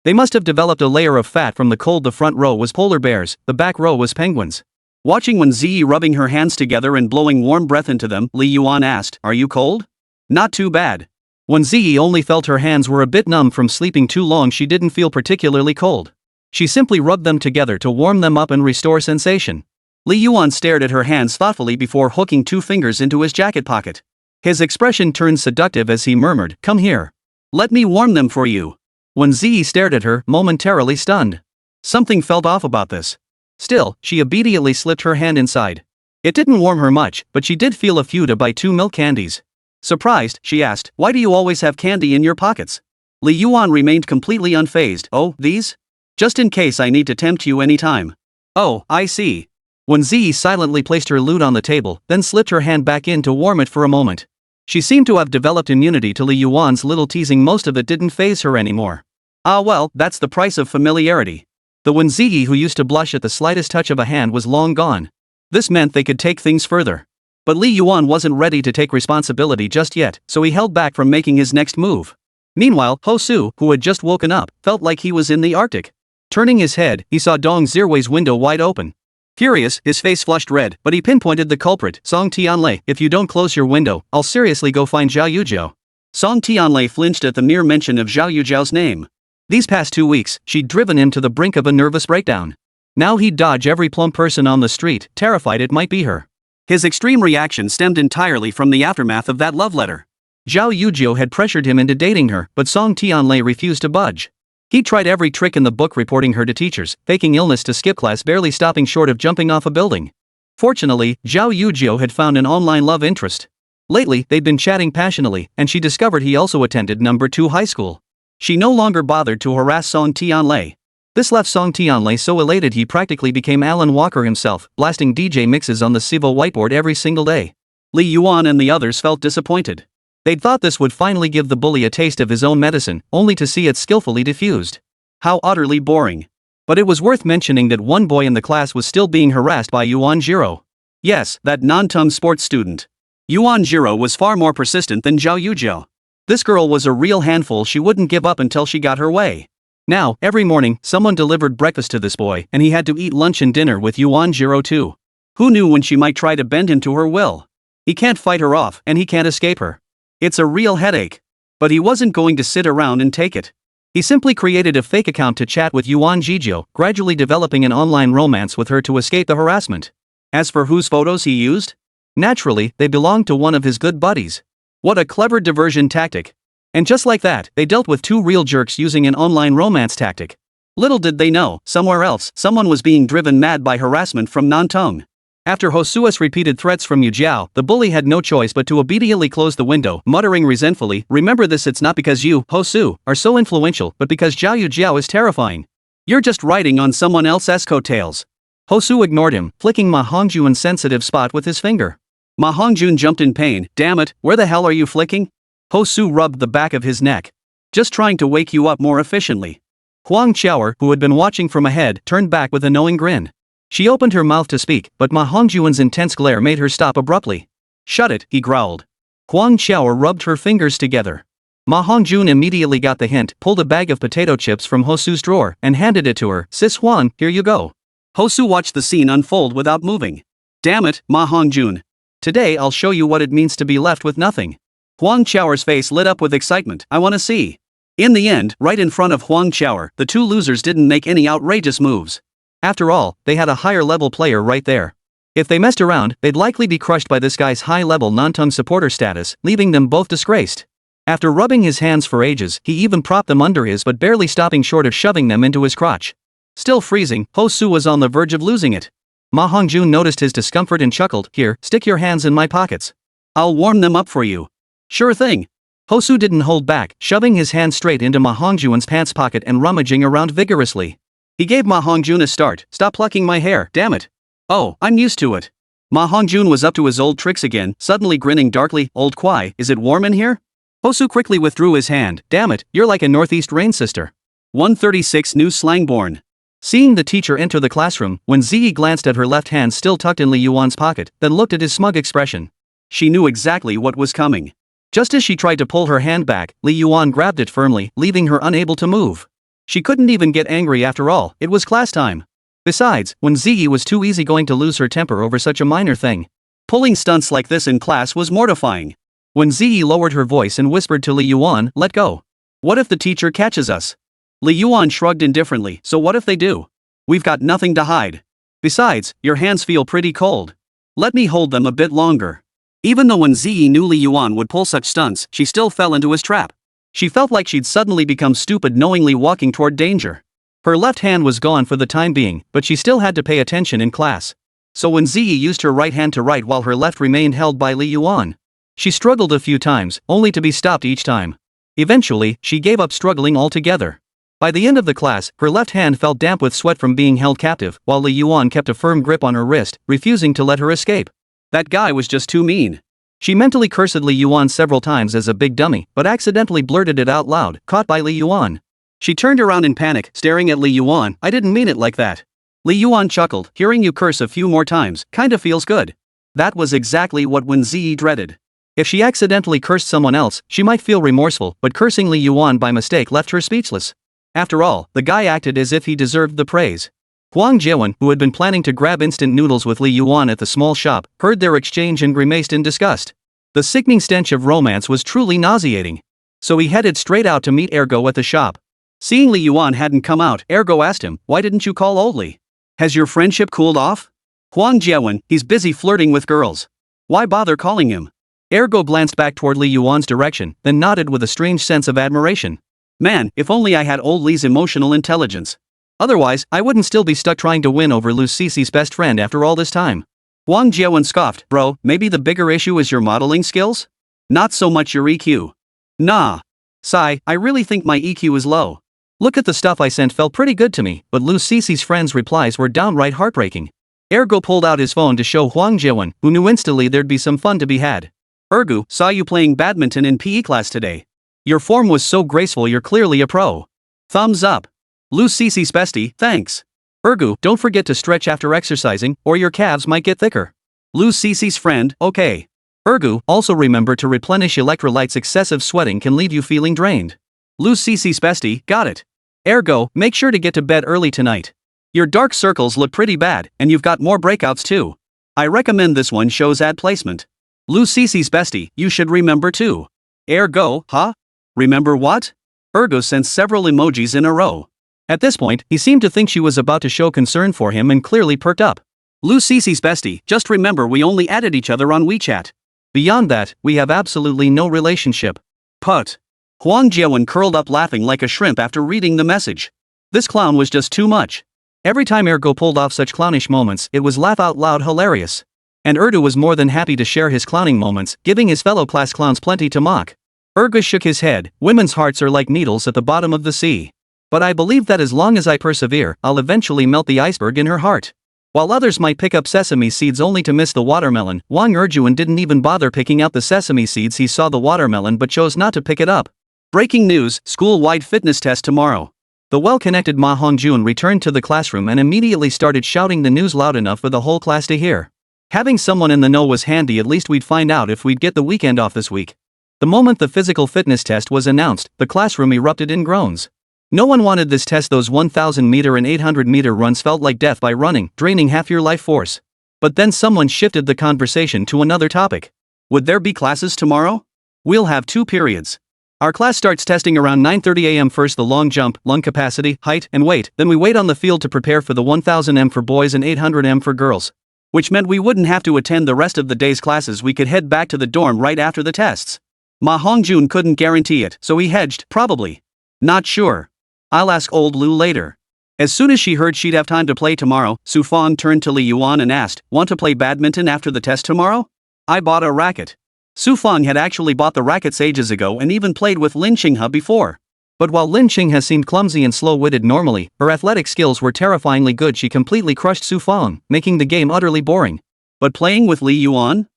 They must have developed a layer of fat from the cold. The front row was polar bears, the back row was penguins. Watching Wēn Zhiyi rubbing her hands together and blowing warm breath into them, Li Yuan asked, "Are you cold?" "Not too bad." Wēn Zhiyi only felt her hands were a bit numb from sleeping too long. She didn't feel particularly cold. She simply rubbed them together to warm them up and restore sensation. Li Yuan stared at her hands thoughtfully before hooking two fingers into his jacket pocket. His expression turned seductive as he murmured, "Come here. Let me warm them for you." Wēn Zhiyi stared at her, momentarily stunned. Something felt off about this. Still, she immediately slipped her hand inside. It didn't warm her much, but she did feel a few to buy 2 milk candies. Surprised, she asked, "Why do you always have candy in your pockets?" Li Yuan remained completely unfazed. "Oh, these? Just in case I need to tempt you any time." "Oh, I see." Wēn Zhiyi silently placed her lute on the table, then slipped her hand back in to warm it for a moment. She seemed to have developed immunity to Li Yuan's little teasing. Most of it didn't faze her anymore. Ah well, that's the price of familiarity. The Wēn Zhiyi who used to blush at the slightest touch of a hand was long gone. This meant they could take things further. But Li Yuan wasn't ready to take responsibility just yet, so he held back from making his next move. Meanwhile, Hosu, who had just woken up, felt like he was in the Arctic. Turning his head, he saw Dong Zhiwei's window wide open. Furious, his face flushed red, but he pinpointed the culprit. "Song Tianlei, if you don't close your window, I'll seriously go find Zhao Yujiao." Song Tianlei flinched at the mere mention of Zhao Yujiao's name. These past 2 weeks, she'd driven him to the brink of a nervous breakdown. Now he'd dodge every plump person on the street, terrified it might be her. His extreme reaction stemmed entirely from the aftermath of that love letter. Zhao Yujiao had pressured him into dating her, but Song Tianlei refused to budge. He tried every trick in the book, reporting her to teachers, faking illness to skip class, barely stopping short of jumping off a building. Fortunately, Zhao Yujiao had found an online love interest. Lately, they'd been chatting passionately, and she discovered he also attended No. 2 high school. She no longer bothered to harass Song Tianlei. This left Song Tianlei so elated he practically became Alan Walker himself, blasting DJ mixes on the Sivo whiteboard every single day. Li Yuan and the others felt disappointed. They'd thought this would finally give the bully a taste of his own medicine, only to see it skillfully diffused. How utterly boring. But it was worth mentioning that one boy in the class was still being harassed by Yuan Jiro. Yes, that non-tum sports student. Yuan Jiro was far more persistent than Zhao Yujiao. This girl was a real handful. She wouldn't give up until she got her way. Now, every morning, someone delivered breakfast to this boy, and he had to eat lunch and dinner with Yuan Jiro too. Who knew when she might try to bend him to her will? He can't fight her off, and he can't escape her. It's a real headache. But he wasn't going to sit around and take it. He simply created a fake account to chat with Yuan Zhijiao, gradually developing an online romance with her to escape the harassment. As for whose photos he used? Naturally, they belonged to one of his good buddies. What a clever diversion tactic. And just like that, they dealt with 2 real jerks using an online romance tactic. Little did they know, somewhere else, someone was being driven mad by harassment from Nantong. After Hosua's repeated threats from Yujiao, the bully had no choice but to obediently close the window, muttering resentfully, "Remember this, it's not because you, Hosu, are so influential, but because Zhao Yujiao is terrifying. You're just riding on someone else's coattails." Hosu ignored him, flicking Ma Hongjuan's sensitive spot with his finger. Ma Hongjun jumped in pain. "Damn it, where the hell are you flicking?" Hosu rubbed the back of his neck. "Just trying to wake you up more efficiently." Huang Qiaoer, who had been watching from ahead, turned back with a knowing grin. She opened her mouth to speak, but Ma Hongjuan's intense glare made her stop abruptly. "Shut it," he growled. Huang Qiaoer rubbed her fingers together. Ma Hongjun immediately got the hint, pulled a bag of potato chips from Hosu's drawer, and handed it to her. "Sis Huan, here you go." Hosu watched the scene unfold without moving. "Damn it, Ma Hongjun. Today I'll show you what it means to be left with nothing." Huang Qiaoer's face lit up with excitement. "I wanna see." In the end, right in front of Huang Qiaoer, the 2 losers didn't make any outrageous moves. After all, they had a higher-level player right there. If they messed around, they'd likely be crushed by this guy's high-level non-tongue supporter status, leaving them both disgraced. After rubbing his hands for ages, he even propped them under his but barely stopping short of shoving them into his crotch. Still freezing, Hosu was on the verge of losing it. Ma Hongjun noticed his discomfort and chuckled. "Here, stick your hands in my pockets. I'll warm them up for you." "Sure thing." Hosu didn't hold back, shoving his hand straight into Ma Hongjuan's pants pocket and rummaging around vigorously. He gave Ma Hongjun a start. "Stop plucking my hair, damn it." "Oh, I'm used to it." Ma Hongjun was up to his old tricks again, suddenly grinning darkly. "Old Kwai, is it warm in here?" Hosu quickly withdrew his hand. "Damn it, you're like a northeast rain sister." 136 New Slang Born. Seeing the teacher enter the classroom, Wēn Zhiyi glanced at her left hand still tucked in Li Yuan's pocket, then looked at his smug expression. She knew exactly what was coming. Just as she tried to pull her hand back, Li Yuan grabbed it firmly, leaving her unable to move. She couldn't even get angry after all, it was class time. Besides, Wēn Zhiyi was too easygoing to lose her temper over such a minor thing. Pulling stunts like this in class was mortifying. Wēn Zhiyi lowered her voice and whispered to Li Yuan, "Let go. What if the teacher catches us?" Li Yuan shrugged indifferently. "So what if they do? We've got nothing to hide. Besides, your hands feel pretty cold. Let me hold them a bit longer." Even though Wēn Zhiyi knew Li Yuan would pull such stunts, she still fell into his trap. She felt like she'd suddenly become stupid knowingly walking toward danger. Her left hand was gone for the time being, but she still had to pay attention in class. So Wēn Zhiyi used her right hand to write while her left remained held by Li Yuan. She struggled a few times, only to be stopped each time. Eventually, she gave up struggling altogether. By the end of the class, her left hand felt damp with sweat from being held captive, while Li Yuan kept a firm grip on her wrist, refusing to let her escape. That guy was just too mean. She mentally cursed Li Yuan several times as a big dummy, but accidentally blurted it out loud, caught by Li Yuan. She turned around in panic, staring at Li Yuan. "I didn't mean it like that." Li Yuan chuckled. "Hearing you curse a few more times kinda feels good." That was exactly what Wēn Zhiyi dreaded. If she accidentally cursed someone else, she might feel remorseful, but cursing Li Yuan by mistake left her speechless. After all, the guy acted as if he deserved the praise. Wēn Zhiyi, who had been planning to grab instant noodles with Li Yuan at the small shop, heard their exchange and grimaced in disgust. The sickening stench of romance was truly nauseating. So he headed straight out to meet Ergo at the shop. Seeing Li Yuan hadn't come out, Ergo asked him, "Why didn't you call old Li? Has your friendship cooled off?" "Wēn Zhiyi, he's busy flirting with girls. Why bother calling him?" Ergo glanced back toward Li Yuan's direction, then nodded with a strange sense of admiration. "Man, if only I had old Li's emotional intelligence. Otherwise, I wouldn't still be stuck trying to win over Lu Cici's best friend after all this time." Wēn Zhiyi scoffed. "Bro, maybe the bigger issue is your modeling skills? Not so much your EQ." "Nah. Sigh, I really think my EQ is low. Look at the stuff I sent, felt pretty good to me, but Lu Cici's friends' replies were downright heartbreaking." Ergo pulled out his phone to show Wēn Zhiyi, who knew instantly there'd be some fun to be had. "Ergo, saw you playing badminton in PE class today. Your form was so graceful, you're clearly a pro. Thumbs up. Lu Cici's bestie, thanks. Ergo, don't forget to stretch after exercising, or your calves might get thicker. Lu Cici's friend, okay. Ergo, also remember to replenish electrolytes. Excessive sweating can leave you feeling drained. Lu Cici's bestie, got it. Ergo, make sure to get to bed early tonight. Your dark circles look pretty bad, and you've got more breakouts too. I recommend this one shows ad placement. Lu Cici's bestie, you should remember too. Ergo, huh? Remember what? Ergo sent several emojis in a row. At this point, he seemed to think she was about to show concern for him and clearly perked up. Lu Cici's bestie, just remember we only added each other on WeChat. Beyond that, we have absolutely no relationship. Put. Wēn Zhiyi curled up laughing like a shrimp after reading the message. This clown was just too much. Every time Ergo pulled off such clownish moments, it was laugh out loud hilarious. And Ergo was more than happy to share his clowning moments, giving his fellow class clowns plenty to mock. Ergo shook his head. Women's hearts are like needles at the bottom of the sea. But I believe that as long as I persevere, I'll eventually melt the iceberg in her heart. While others might pick up sesame seeds only to miss the watermelon, Wēn Zhiyi didn't even bother picking out the sesame seeds. He saw the watermelon but chose not to pick it up. Breaking news, school-wide fitness test tomorrow. The well-connected Ma Hongjun returned to the classroom and immediately started shouting the news loud enough for the whole class to hear. Having someone in the know was handy. At least we'd find out if we'd get the weekend off this week. The moment the physical fitness test was announced, the classroom erupted in groans. No one wanted this test. Those 1,000-meter and 800-meter runs felt like death by running, draining half your life force. But then someone shifted the conversation to another topic. Would there be classes tomorrow? We'll have 2 periods. Our class starts testing around 9:30 a.m. First the long jump, lung capacity, height, and weight, then we wait on the field to prepare for the 1,000 m for boys and 800 m for girls. Which meant we wouldn't have to attend the rest of the day's classes. We could head back to the dorm right after the tests. Ma Hongjun couldn't guarantee it, so he hedged, probably. Not sure. I'll ask old Lu later. As soon as she heard she'd have time to play tomorrow, Su Fang turned to Li Yuan and asked, "Want to play badminton after the test tomorrow?" I bought a racket. Su Fang had actually bought the rackets ages ago and even played with Lin Qinghe before. But while Lin Qinghe seemed clumsy and slow-witted normally, her athletic skills were terrifyingly good. She completely crushed Su Fang, making the game utterly boring. But playing with Li Yuan?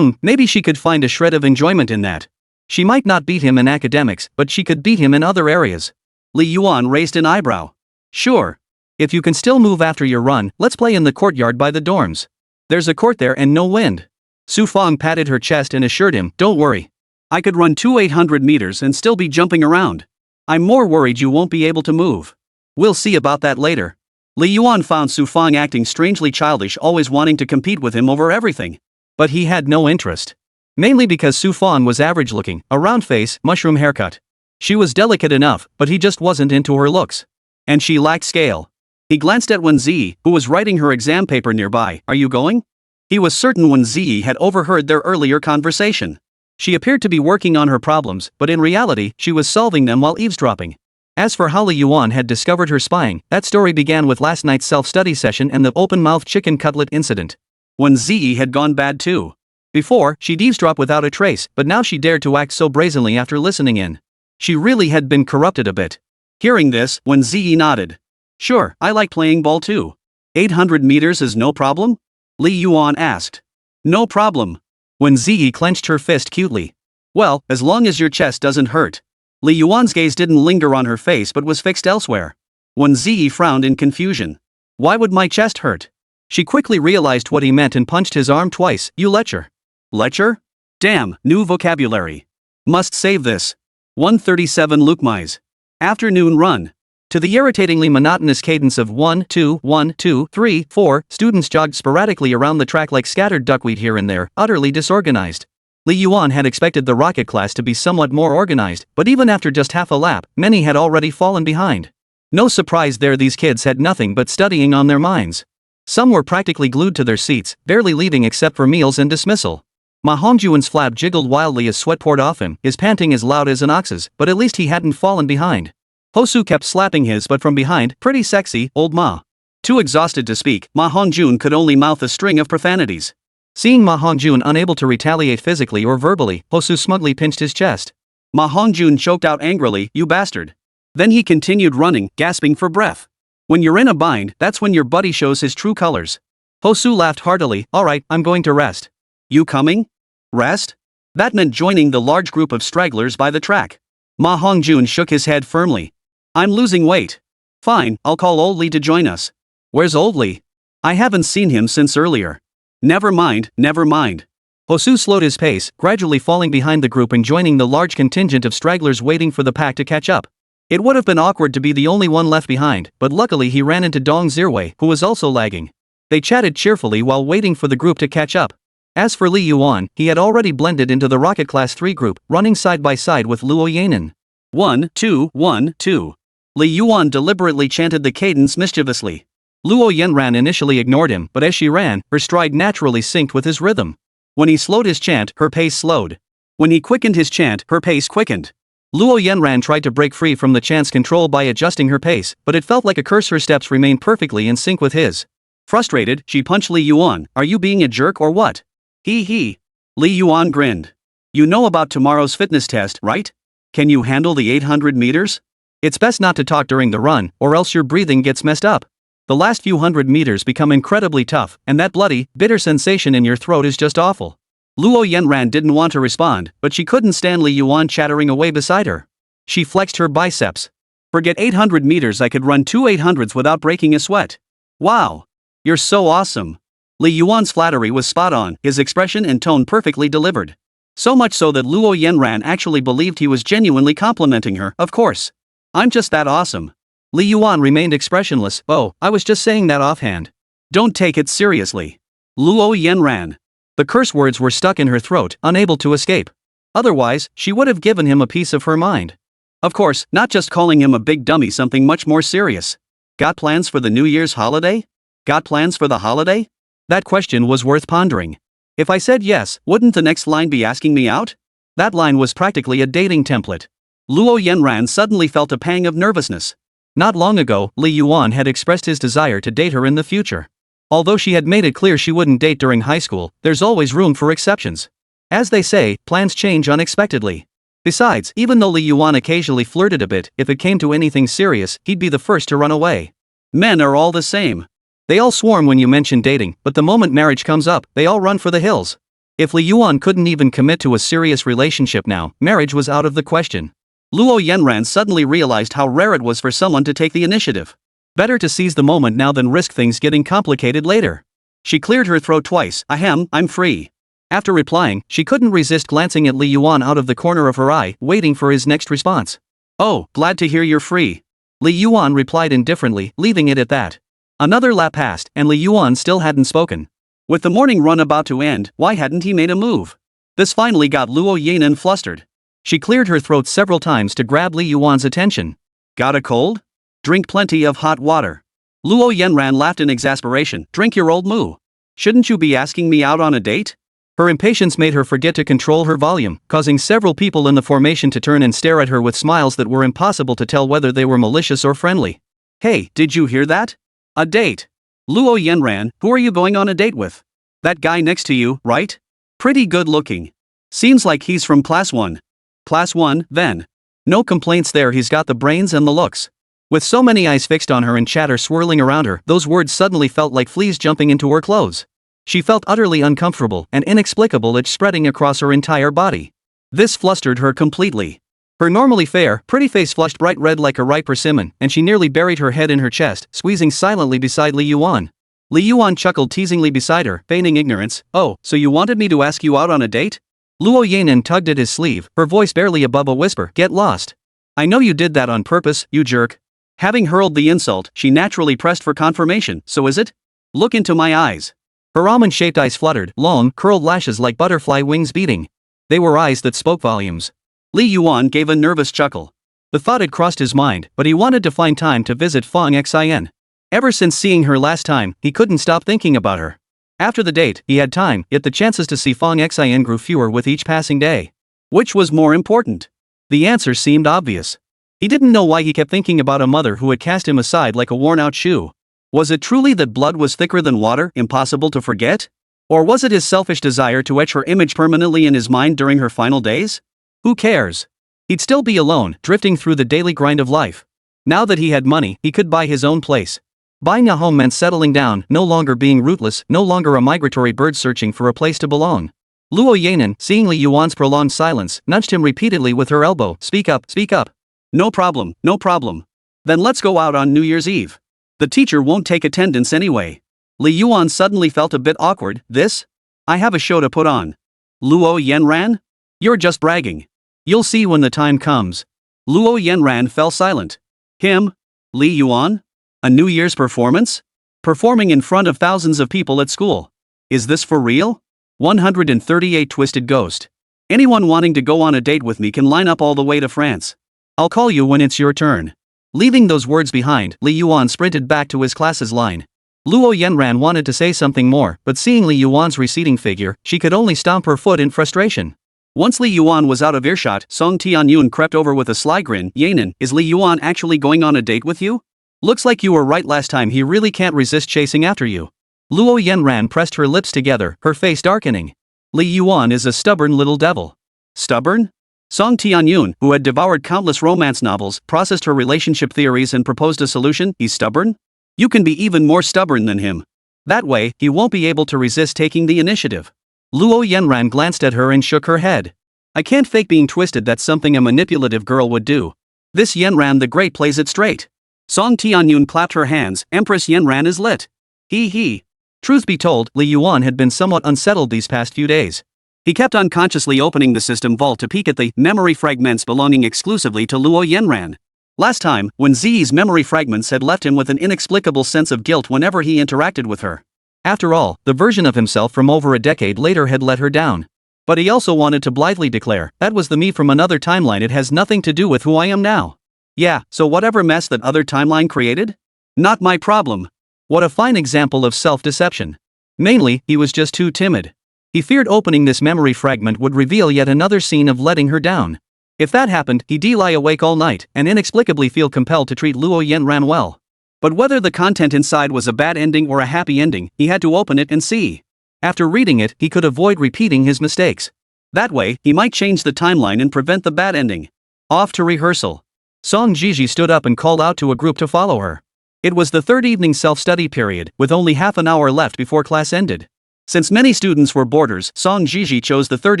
Maybe she could find a shred of enjoyment in that. She might not beat him in academics, but she could beat him in other areas. Li Yuan raised an eyebrow. Sure. If you can still move after your run, let's play in the courtyard by the dorms. There's a court there and no wind. Su Fang patted her chest and assured him, "Don't worry. I could run 800 meters and still be jumping around. I'm more worried you won't be able to move. We'll see about that later." Li Yuan found Su Fang acting strangely childish, always wanting to compete with him over everything. But he had no interest. Mainly because Su Fang was average-looking, a round face, mushroom haircut. She was delicate enough, but he just wasn't into her looks. And she lacked scale. He glanced at Wēn Zhiyi, who was writing her exam paper nearby. "Are you going?" He was certain Wēn Zhiyi had overheard their earlier conversation. She appeared to be working on her problems, but in reality, she was solving them while eavesdropping. As for how Li Yuan had discovered her spying, that story began with last night's self-study session and the open-mouthed chicken cutlet incident. Wēn Zhiyi had gone bad too. Before, she'd eavesdrop without a trace, but now she dared to act so brazenly after listening in. She really had been corrupted a bit. Hearing this, Wēn Zhiyi nodded. Sure, I like playing ball too. 800 meters is no problem? Li Yuan asked. No problem. Wēn Zhiyi clenched her fist cutely. Well, as long as your chest doesn't hurt. Li Yuan's gaze didn't linger on her face but was fixed elsewhere. Wēn Zhiyi frowned in confusion. Why would my chest hurt? She quickly realized what he meant and punched his arm twice. You lecher. Lecher? Damn, new vocabulary. Must save this. 137 Lukmais. Afternoon run. To the irritatingly monotonous cadence of 1, 2, 1, 2, 3, 4, students jogged sporadically around the track like scattered duckweed here and there, utterly disorganized. Li Yuan had expected the rocket class to be somewhat more organized, but even after just half a lap, many had already fallen behind. No surprise there, these kids had nothing but studying on their minds. Some were practically glued to their seats, barely leaving except for meals and dismissal. Ma Hongjuan's flab jiggled wildly as sweat poured off him, his panting as loud as an ox's, but at least he hadn't fallen behind. Hosu kept slapping his butt from behind. Pretty sexy, old Ma. Too exhausted to speak, Ma Hongjun could only mouth a string of profanities. Seeing Ma Hongjun unable to retaliate physically or verbally, Hosu smugly pinched his chest. Ma Hongjun choked out angrily, you bastard. Then he continued running, gasping for breath. When you're in a bind, that's when your buddy shows his true colors. Hosu laughed heartily. Alright, I'm going to rest. You coming? Rest? That meant joining the large group of stragglers by the track. Ma Hongjun shook his head firmly. I'm losing weight. Fine, I'll call old Li to join us. Where's old Li? I haven't seen him since earlier. Never mind, never mind. Hosu slowed his pace, gradually falling behind the group and joining the large contingent of stragglers waiting for the pack to catch up. It would have been awkward to be the only one left behind, but luckily he ran into Dong Zirwei, who was also lagging. They chatted cheerfully while waiting for the group to catch up. As for Li Yuan, he had already blended into the Rocket Class 3 group, running side by side with Luo Yanan. 1, 2, 1, 2. Li Yuan deliberately chanted the cadence mischievously. Luo Yanran initially ignored him, but as she ran, her stride naturally synced with his rhythm. When he slowed his chant, her pace slowed. When he quickened his chant, her pace quickened. Luo Yanran tried to break free from the chant's control by adjusting her pace, but it felt like a curse. Her steps remained perfectly in sync with his. Frustrated, she punched Li Yuan. Are you being a jerk or what? He. Li Yuan grinned. You know about tomorrow's fitness test, right? Can you handle the 800 meters? It's best not to talk during the run, or else your breathing gets messed up. The last few hundred meters become incredibly tough, and that bloody, bitter sensation in your throat is just awful. Luo Yanran didn't want to respond, but she couldn't stand Li Yuan chattering away beside her. She flexed her biceps. Forget 800 meters, I could run 2 800s without breaking a sweat. Wow. You're so awesome. Li Yuan's flattery was spot on, his expression and tone perfectly delivered. So much so that Luo Yanran actually believed he was genuinely complimenting her. Of course. I'm just that awesome. Li Yuan remained expressionless. Oh, I was just saying that offhand. Don't take it seriously. Luo Yanran. The curse words were stuck in her throat, unable to escape. Otherwise, she would have given him a piece of her mind. Of course, not just calling him a big dummy, something much more serious. Got plans for the New Year's holiday? Got plans for the holiday? That question was worth pondering. If I said yes, wouldn't the next line be asking me out? That line was practically a dating template. Luo Yanran suddenly felt a pang of nervousness. Not long ago, Li Yuan had expressed his desire to date her in the future. Although she had made it clear she wouldn't date during high school, there's always room for exceptions. As they say, plans change unexpectedly. Besides, even though Li Yuan occasionally flirted a bit, if it came to anything serious, he'd be the first to run away. Men are all the same. They all swarm when you mention dating, but the moment marriage comes up, they all run for the hills. If Li Yuan couldn't even commit to a serious relationship now, marriage was out of the question. Luo Yanran suddenly realized how rare it was for someone to take the initiative. Better to seize the moment now than risk things getting complicated later. She cleared her throat twice. Ahem, I'm free. After replying, she couldn't resist glancing at Li Yuan out of the corner of her eye, waiting for his next response. Oh, glad to hear you're free. Li Yuan replied indifferently, leaving it at that. Another lap passed, and Li Yuan still hadn't spoken. With the morning run about to end, why hadn't he made a move? This finally got Luo Yanan flustered. She cleared her throat several times to grab Li Yuan's attention. Got a cold? Drink plenty of hot water. Luo Yanran laughed in exasperation. Drink your old moo. Shouldn't you be asking me out on a date? Her impatience made her forget to control her volume, causing several people in the formation to turn and stare at her with smiles that were impossible to tell whether they were malicious or friendly. "Hey, did you hear that? A date. Luo Yanran, who are you going on a date with? That guy next to you, right? Pretty good looking. Seems like he's from class 1. Class 1, then. No complaints there, he's got the brains and the looks." With so many eyes fixed on her and chatter swirling around her, those words suddenly felt like fleas jumping into her clothes. She felt utterly uncomfortable, an inexplicable itch spreading across her entire body. This flustered her completely. Her normally fair, pretty face flushed bright red like a ripe persimmon, and she nearly buried her head in her chest, squeezing silently beside Li Yuan. Li Yuan chuckled teasingly beside her, feigning ignorance. "Oh, so you wanted me to ask you out on a date?" Luo Yanran tugged at his sleeve, her voice barely above a whisper. "Get lost. I know you did that on purpose, you jerk." Having hurled the insult, she naturally pressed for confirmation. "So is it? Look into my eyes." Her almond-shaped eyes fluttered, long, curled lashes like butterfly wings beating. They were eyes that spoke volumes. Li Yuan gave a nervous chuckle. The thought had crossed his mind, but he wanted to find time to visit Feng Xin. Ever since seeing her last time, he couldn't stop thinking about her. After the date, he had time, yet the chances to see Feng Xin grew fewer with each passing day. Which was more important? The answer seemed obvious. He didn't know why he kept thinking about a mother who had cast him aside like a worn-out shoe. Was it truly that blood was thicker than water, impossible to forget? Or was it his selfish desire to etch her image permanently in his mind during her final days? Who cares? He'd still be alone, drifting through the daily grind of life. Now that he had money, he could buy his own place. Buying a home meant settling down, no longer being rootless, no longer a migratory bird searching for a place to belong. Luo Yanran, seeing Li Yuan's prolonged silence, nudged him repeatedly with her elbow. Speak up, speak up." "No problem, no problem. Then let's go out on New Year's Eve. The teacher won't take attendance anyway." Li Yuan suddenly felt a bit awkward. "This? I have a show to put on." "Luo Yanran? You're just bragging. You'll see when the time comes." Luo Yanran fell silent. Him? Li Yuan? A New Year's performance? Performing in front of thousands of people at school. Is this for real? 138 Twisted Ghost. Anyone wanting to go on a date with me can line up all the way to France. I'll call you when it's your turn. Leaving those words behind, Li Yuan sprinted back to his class's line. Luo Yanran wanted to say something more, but seeing Li Yuan's receding figure, she could only stomp her foot in frustration. Once Li Yuan was out of earshot, Song Tianyun crept over with a sly grin. "Yanan, is Li Yuan actually going on a date with you? Looks like you were right last time, he really can't resist chasing after you." Luo Yanran pressed her lips together, her face darkening. Li Yuan is a stubborn little devil. Stubborn? Song Tianyun, who had devoured countless romance novels, processed her relationship theories and proposed a solution. "He's stubborn? You can be even more stubborn than him. That way, he won't be able to resist taking the initiative." Luo Yanran glanced at her and shook her head. "I can't fake being twisted, that's something a manipulative girl would do. This Yanran the Great plays it straight." Song Tianyun clapped her hands. "Empress Yanran is lit. He. Truth be told, Li Yuan had been somewhat unsettled these past few days. He kept unconsciously opening the system vault to peek at the memory fragments belonging exclusively to Luo Yanran. Last time, Wēn Zhiyi's memory fragments had left him with an inexplicable sense of guilt whenever he interacted with her. After all, the version of himself from over a decade later had let her down. But he also wanted to blithely declare, "That was the me from another timeline, it has nothing to do with who I am now." Yeah, so whatever mess that other timeline created? Not my problem. What a fine example of self-deception. Mainly, he was just too timid. He feared opening this memory fragment would reveal yet another scene of letting her down. If that happened, he'd lie awake all night and inexplicably feel compelled to treat Luo Yanran well. But whether the content inside was a bad ending or a happy ending, he had to open it and see. After reading it, he could avoid repeating his mistakes. That way, he might change the timeline and prevent the bad ending. Off to rehearsal. Song Zhiyi stood up and called out to a group to follow her. It was the third evening self-study period, with only half an hour left before class ended. Since many students were boarders, Song Zhiyi chose the third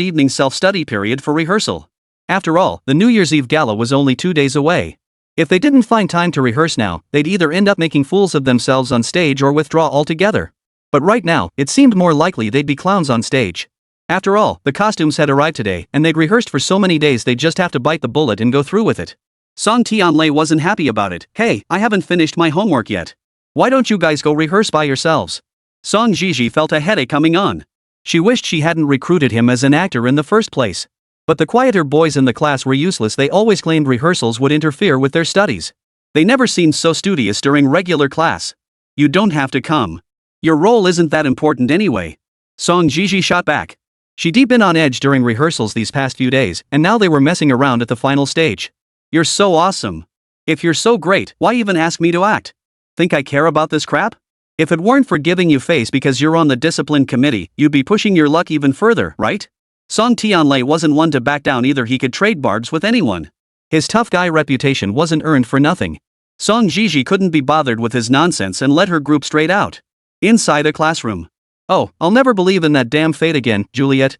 evening self-study period for rehearsal. After all, the New Year's Eve gala was only 2 days away. If they didn't find time to rehearse now, they'd either end up making fools of themselves on stage or withdraw altogether. But right now, it seemed more likely they'd be clowns on stage. After all, the costumes had arrived today, and they'd rehearsed for so many days they'd just have to bite the bullet and go through with it. Song Tianlei wasn't happy about it. "Hey, I haven't finished my homework yet. Why don't you guys go rehearse by yourselves?" Song Zhiyi felt a headache coming on. She wished she hadn't recruited him as an actor in the first place. But the quieter boys in the class were useless, they always claimed rehearsals would interfere with their studies. They never seemed so studious during regular class. "You don't have to come. Your role isn't that important anyway." Song Zhiyi shot back. She'd been on edge during rehearsals these past few days, and now they were messing around at the final stage. You're so awesome. If you're so great, why even ask me to act? Think I care about this crap? If it weren't for giving you face because you're on the discipline committee, you'd be pushing your luck even further, right? Song Tianlei wasn't one to back down either. He could trade barbs with anyone. His tough guy reputation wasn't earned for nothing. Song Zhiyi couldn't be bothered with his nonsense and let her group straight out. Inside a classroom. Oh, I'll never believe in that damn fate again, Juliet.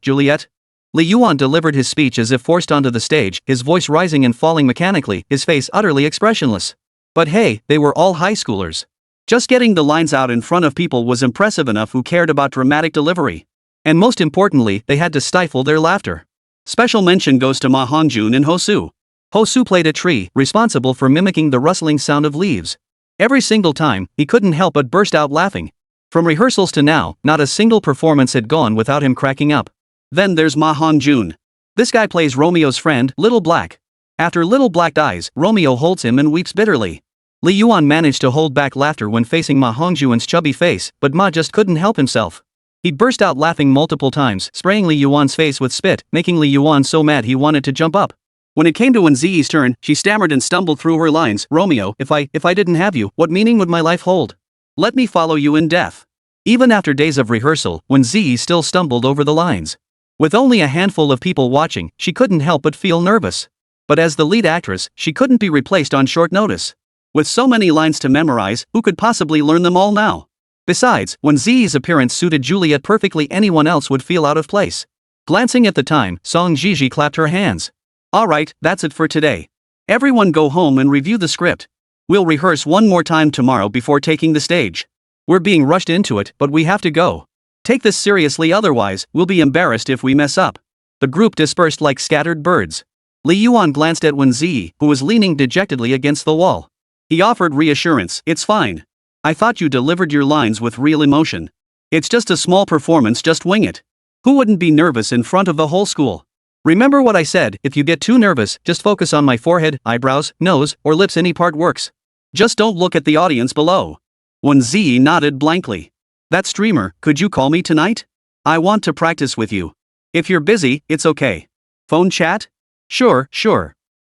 Li Yuan delivered his speech as if forced onto the stage, his voice rising and falling mechanically, his face utterly expressionless. But hey, they were all high schoolers. Just getting the lines out in front of people was impressive enough. Who cared about dramatic delivery? And most importantly, they had to stifle their laughter. Special mention goes to Ma Hongjun and Hosu. Hosu played a tree, responsible for mimicking the rustling sound of leaves. Every single time, he couldn't help but burst out laughing. From rehearsals to now, not a single performance had gone without him cracking up. Then there's Ma Hongjun. This guy plays Romeo's friend, Little Black. After Little Black dies, Romeo holds him and weeps bitterly. Li Yuan managed to hold back laughter when facing Ma Hongjun's chubby face, but Ma just couldn't help himself. He burst out laughing multiple times, spraying Li Yuan's face with spit, making Li Yuan so mad he wanted to jump up. When it came to Wēn Zhiyi's turn, she stammered and stumbled through her lines. Romeo, if I didn't have you, what meaning would my life hold? Let me follow you in death. Even after days of rehearsal, Wēn Zhiyi still stumbled over the lines. With only a handful of people watching, she couldn't help but feel nervous. But as the lead actress, she couldn't be replaced on short notice. With so many lines to memorize, who could possibly learn them all now? Besides, Wēn Zhiyi's appearance suited Juliet perfectly. Anyone else would feel out of place. Glancing at the time, Song Zhiyi clapped her hands. Alright, that's it for today. Everyone go home and review the script. We'll rehearse one more time tomorrow before taking the stage. We're being rushed into it, but we have to go. Take this seriously, otherwise, we'll be embarrassed if we mess up. The group dispersed like scattered birds. Li Yuan glanced at Wēn Zhiyi, who was leaning dejectedly against the wall. He offered reassurance. It's fine. I thought you delivered your lines with real emotion. It's just a small performance, just wing it. Who wouldn't be nervous in front of the whole school? Remember what I said, if you get too nervous, just focus on my forehead, eyebrows, nose, or lips. Any part works. Just don't look at the audience below. Wēn Zhiyi nodded blankly. That streamer, could you call me tonight? I want to practice with you. If you're busy, it's okay. Phone chat? Sure.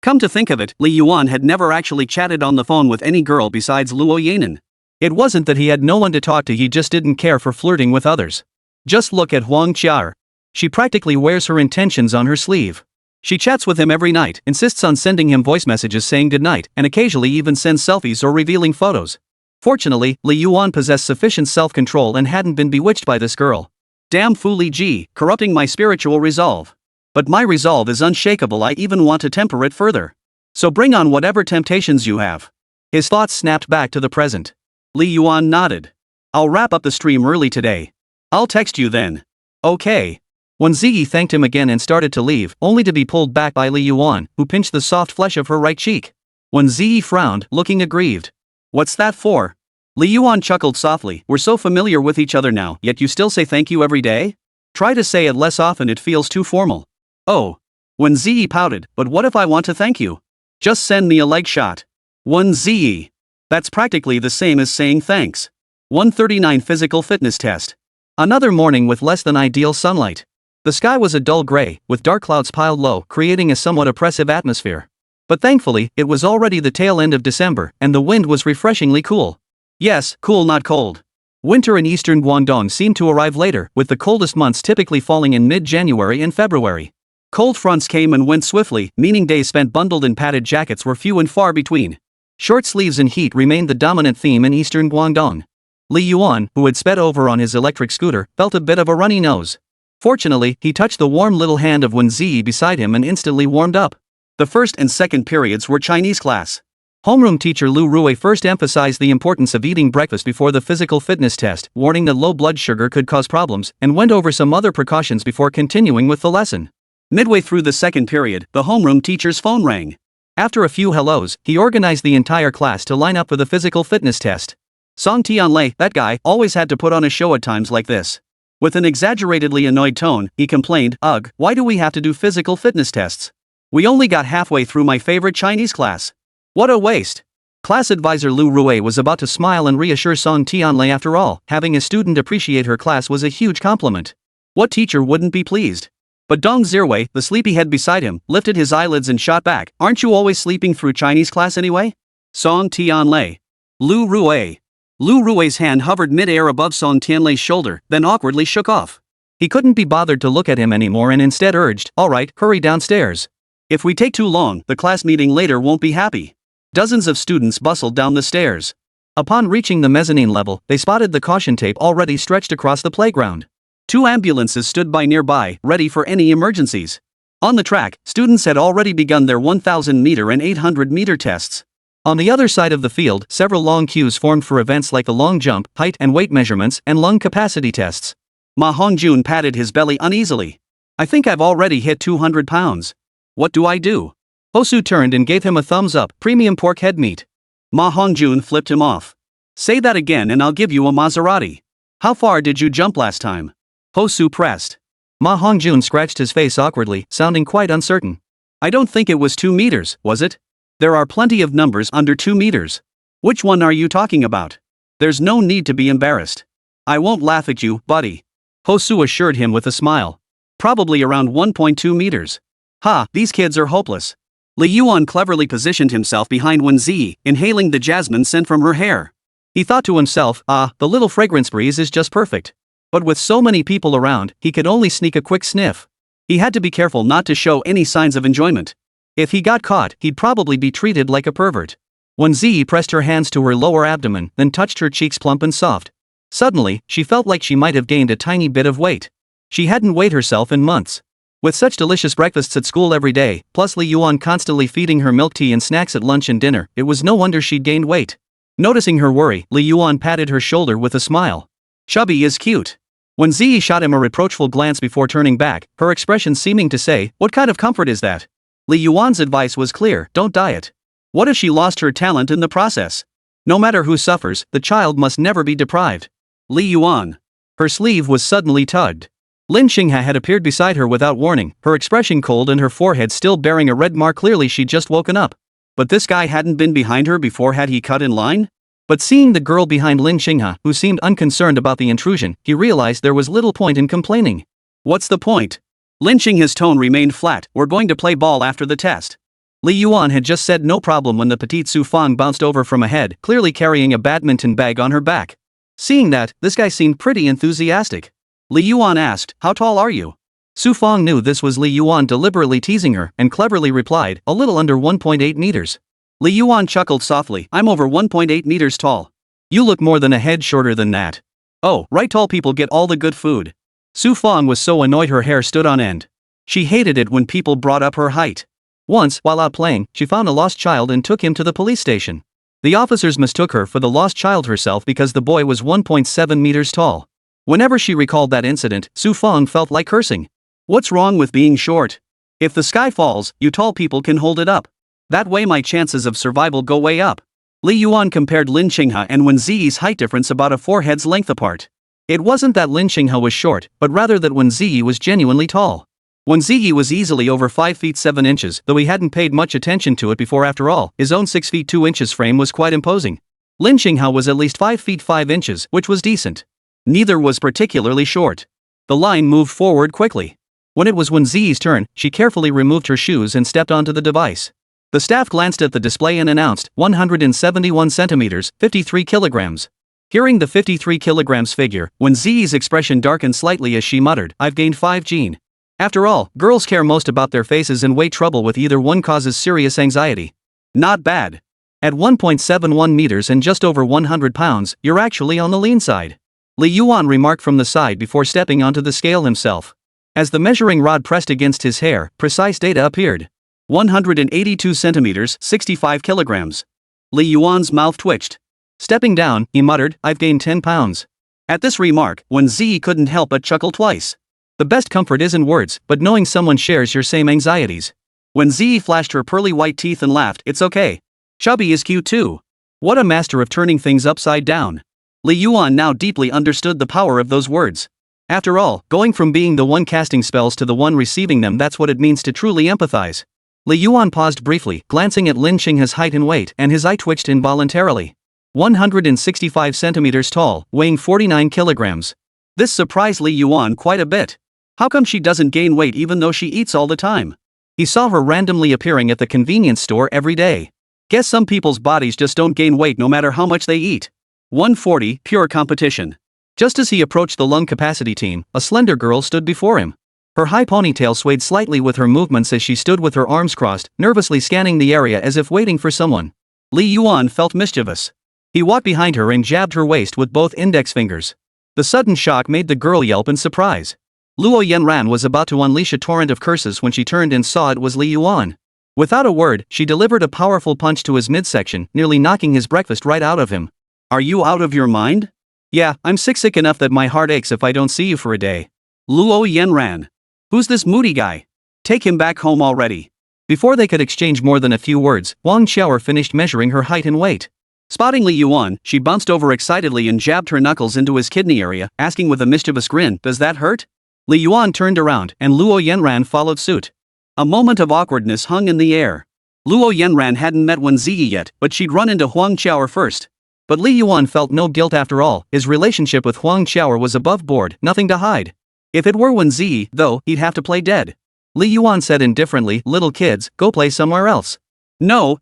Come to think of it, Li Yuan had never actually chatted on the phone with any girl besides Luo Yanan. It wasn't that he had no one to talk to, he just didn't care for flirting with others. Just look at Huang Qiar. She practically wears her intentions on her sleeve. She chats with him every night, insists on sending him voice messages saying goodnight, and occasionally even sends selfies or revealing photos. Fortunately, Li Yuan possessed sufficient self-control and hadn't been bewitched by this girl. Damn Fu Li Ji, corrupting my spiritual resolve. But my resolve is unshakable. I even want to temper it further. So bring on whatever temptations you have. His thoughts snapped back to the present. Li Yuan nodded. I'll wrap up the stream early today. I'll text you then. Okay. Wēn Zhiyi thanked him again and started to leave, only to be pulled back by Li Yuan, who pinched the soft flesh of her right cheek. Wēn Zhiyi frowned, looking aggrieved. What's that for? Li Yuan chuckled softly. We're so familiar with each other now, yet you still say thank you every day? Try to say it less often, it feels too formal. Oh. Wēn Zhiyi pouted, but what if I want to thank you? Just send me a like shot. Wēn Zhiyi. That's practically the same as saying thanks. 139 Physical fitness test. Another morning with less than ideal sunlight. The sky was a dull gray, with dark clouds piled low, creating a somewhat oppressive atmosphere. But thankfully, it was already the tail end of December, and the wind was refreshingly cool. Yes, cool, not cold. Winter in eastern Guangdong seemed to arrive later, with the coldest months typically falling in mid-January and February. Cold fronts came and went swiftly, meaning days spent bundled in padded jackets were few and far between. Short sleeves and heat remained the dominant theme in eastern Guangdong. Li Yuan, who had sped over on his electric scooter, felt a bit of a runny nose. Fortunately, he touched the warm little hand of Wēn Zhiyi beside him and instantly warmed up. The first and second periods were Chinese class. Homeroom teacher Lu Rui first emphasized the importance of eating breakfast before the physical fitness test, warning that low blood sugar could cause problems, and went over some other precautions before continuing with the lesson. Midway through the second period, the homeroom teacher's phone rang. After a few hellos, he organized the entire class to line up for the physical fitness test. Song Tianlei, that guy, always had to put on a show at times like this. With an exaggeratedly annoyed tone, he complained, Ugh, why do we have to do physical fitness tests? We only got halfway through my favorite Chinese class. What a waste. Class advisor Lu Rui was about to smile and reassure Song Tianlei. After all, having a student appreciate her class was a huge compliment. What teacher wouldn't be pleased? But Dong Zirwei, the sleepyhead beside him, lifted his eyelids and shot back, "Aren't you always sleeping through Chinese class anyway?" Song Tianlei. Lu Ruei. Lu Ruei's hand hovered mid-air above Song Tianlei's shoulder, then awkwardly shook off. He couldn't be bothered to look at him anymore and instead urged, "All right, hurry downstairs. If we take too long, the class meeting later won't be happy." Dozens of students bustled down the stairs. Upon reaching the mezzanine level, they spotted the caution tape already stretched across the playground. 2 ambulances stood by nearby, ready for any emergencies. On the track, students had already begun their 1,000-meter and 800-meter tests. On the other side of the field, several long queues formed for events like the long jump, height and weight measurements, and lung capacity tests. Ma Hongjun patted his belly uneasily. "I think I've already hit 200 pounds. What do I do?" Hosu turned and gave him a thumbs up, "Premium pork head meat." Ma Hongjun flipped him off. "Say that again and I'll give you a Maserati. How far did you jump last time?" Hosu pressed. Ma Hongjun scratched his face awkwardly, sounding quite uncertain. "I don't think it was 2 meters, was it? There are plenty of numbers under 2 meters. Which one are you talking about? There's no need to be embarrassed. I won't laugh at you, buddy," Hosu assured him with a smile. "Probably around 1.2 meters. Ha, these kids are hopeless." Li Yuan cleverly positioned himself behind Wēn Zhiyi, inhaling the jasmine scent from her hair. He thought to himself, the little fragrance breeze is just perfect. But with so many people around, he could only sneak a quick sniff. He had to be careful not to show any signs of enjoyment. If he got caught, he'd probably be treated like a pervert. Wēn Zhiyi pressed her hands to her lower abdomen, then touched her cheeks plump and soft. Suddenly, she felt like she might have gained a tiny bit of weight. She hadn't weighed herself in months. With such delicious breakfasts at school every day, plus Li Yuan constantly feeding her milk tea and snacks at lunch and dinner, it was no wonder she'd gained weight. Noticing her worry, Li Yuan patted her shoulder with a smile. "Chubby is cute." Wēn Zhiyi shot him a reproachful glance before turning back, her expression seeming to say, "What kind of comfort is that?" Li Yuan's advice was clear, don't diet. What if she lost her talent in the process? No matter who suffers, the child must never be deprived. Li Yuan. Her sleeve was suddenly tugged. Lin Xinghe had appeared beside her without warning, her expression cold and her forehead still bearing a red mark. Clearly she'd just woken up. But this guy hadn't been behind her before. Had he cut in line? But seeing the girl behind Lin Xinghe, who seemed unconcerned about the intrusion, he realized there was little point in complaining. "What's the point?" Lin Xinghe's tone remained flat. "We're going to play ball after the test." Li Yuan had just said no problem when the petite Su Fang bounced over from ahead, clearly carrying a badminton bag on her back. Seeing that, this guy seemed pretty enthusiastic. Li Yuan asked, "How tall are you?" Su Fang knew this was Li Yuan deliberately teasing her, and cleverly replied, "A little under 1.8 meters. Li Yuan chuckled softly, "I'm over 1.8 meters tall. You look more than a head shorter than that." "Oh, right, tall people get all the good food." Su Fang was so annoyed her hair stood on end. She hated it when people brought up her height. Once, while out playing, she found a lost child and took him to the police station. The officers mistook her for the lost child herself because the boy was 1.7 meters tall. Whenever she recalled that incident, Su Fang felt like cursing. What's wrong with being short? If the sky falls, you tall people can hold it up. That way my chances of survival go way up. Li Yuan compared Lin Xinghe and Wēn Zhiyi's height difference about a forehead's length apart. It wasn't that Lin Xinghe was short, but rather that Wēn Zhiyi was genuinely tall. Wēn Zhiyi was easily over 5 feet 7 inches, though he hadn't paid much attention to it before. After all, his own 6 feet 2 inches frame was quite imposing. Lin Xinghe was at least 5 feet 5 inches, which was decent. Neither was particularly short. The line moved forward quickly. When it was Wēn Zhiyi's turn, she carefully removed her shoes and stepped onto the device. The staff glanced at the display and announced, 171 centimeters, 53 kilograms. Hearing the 53 kilograms figure, Wēn Zhiyi's expression darkened slightly as she muttered, "I've gained 5 gene. After all, girls care most about their faces and weight. Trouble with either one causes serious anxiety." Not bad. At 1.71 meters and just over 100 pounds, you're actually on the lean side. Li Yuan remarked from the side before stepping onto the scale himself. As the measuring rod pressed against his hair, precise data appeared. 182 centimeters, 65 kilograms. Li Yuan's mouth twitched. Stepping down, he muttered, "I've gained 10 pounds. At this remark, Wēn Zhiyi couldn't help but chuckle twice. The best comfort isn't words, but knowing someone shares your same anxieties. Wēn Zhiyi flashed her pearly white teeth and laughed, "It's okay. Chubby is cute too." What a master of turning things upside down. Li Yuan now deeply understood the power of those words. After all, going from being the one casting spells to the one receiving them, that's what it means to truly empathize. Li Yuan paused briefly, glancing at Lin Xinghe's height and weight, and his eye twitched involuntarily. 165 centimeters tall, weighing 49 kilograms. This surprised Li Yuan quite a bit. How come she doesn't gain weight even though she eats all the time? He saw her randomly appearing at the convenience store every day. Guess some people's bodies just don't gain weight no matter how much they eat. 140, pure competition. Just as he approached the lung capacity team, a slender girl stood before him. Her high ponytail swayed slightly with her movements as she stood with her arms crossed, nervously scanning the area as if waiting for someone. Li Yuan felt mischievous. He walked behind her and jabbed her waist with both index fingers. The sudden shock made the girl yelp in surprise. Luo Yanran was about to unleash a torrent of curses when she turned and saw it was Li Yuan. Without a word, she delivered a powerful punch to his midsection, nearly knocking his breakfast right out of him. Are you out of your mind? Yeah, I'm sick enough that my heart aches if I don't see you for a day. Luo Yanran. Who's this moody guy? Take him back home already. Before they could exchange more than a few words, Wang Xiaoer finished measuring her height and weight. Spotting Li Yuan, she bounced over excitedly and jabbed her knuckles into his kidney area, asking with a mischievous grin, "Does that hurt?" Li Yuan turned around, and Luo Yanran followed suit. A moment of awkwardness hung in the air. Luo Yanran hadn't met Wēn Zhiyi yet, but she'd run into Wang Xiaoer first. But Li Yuan felt no guilt after all. His relationship with Wang Xiaoer was above board, nothing to hide. If it were Wēn Zhiyi, though, he'd have to play dead. Li Yuan said indifferently, "Little kids, go play somewhere else." No.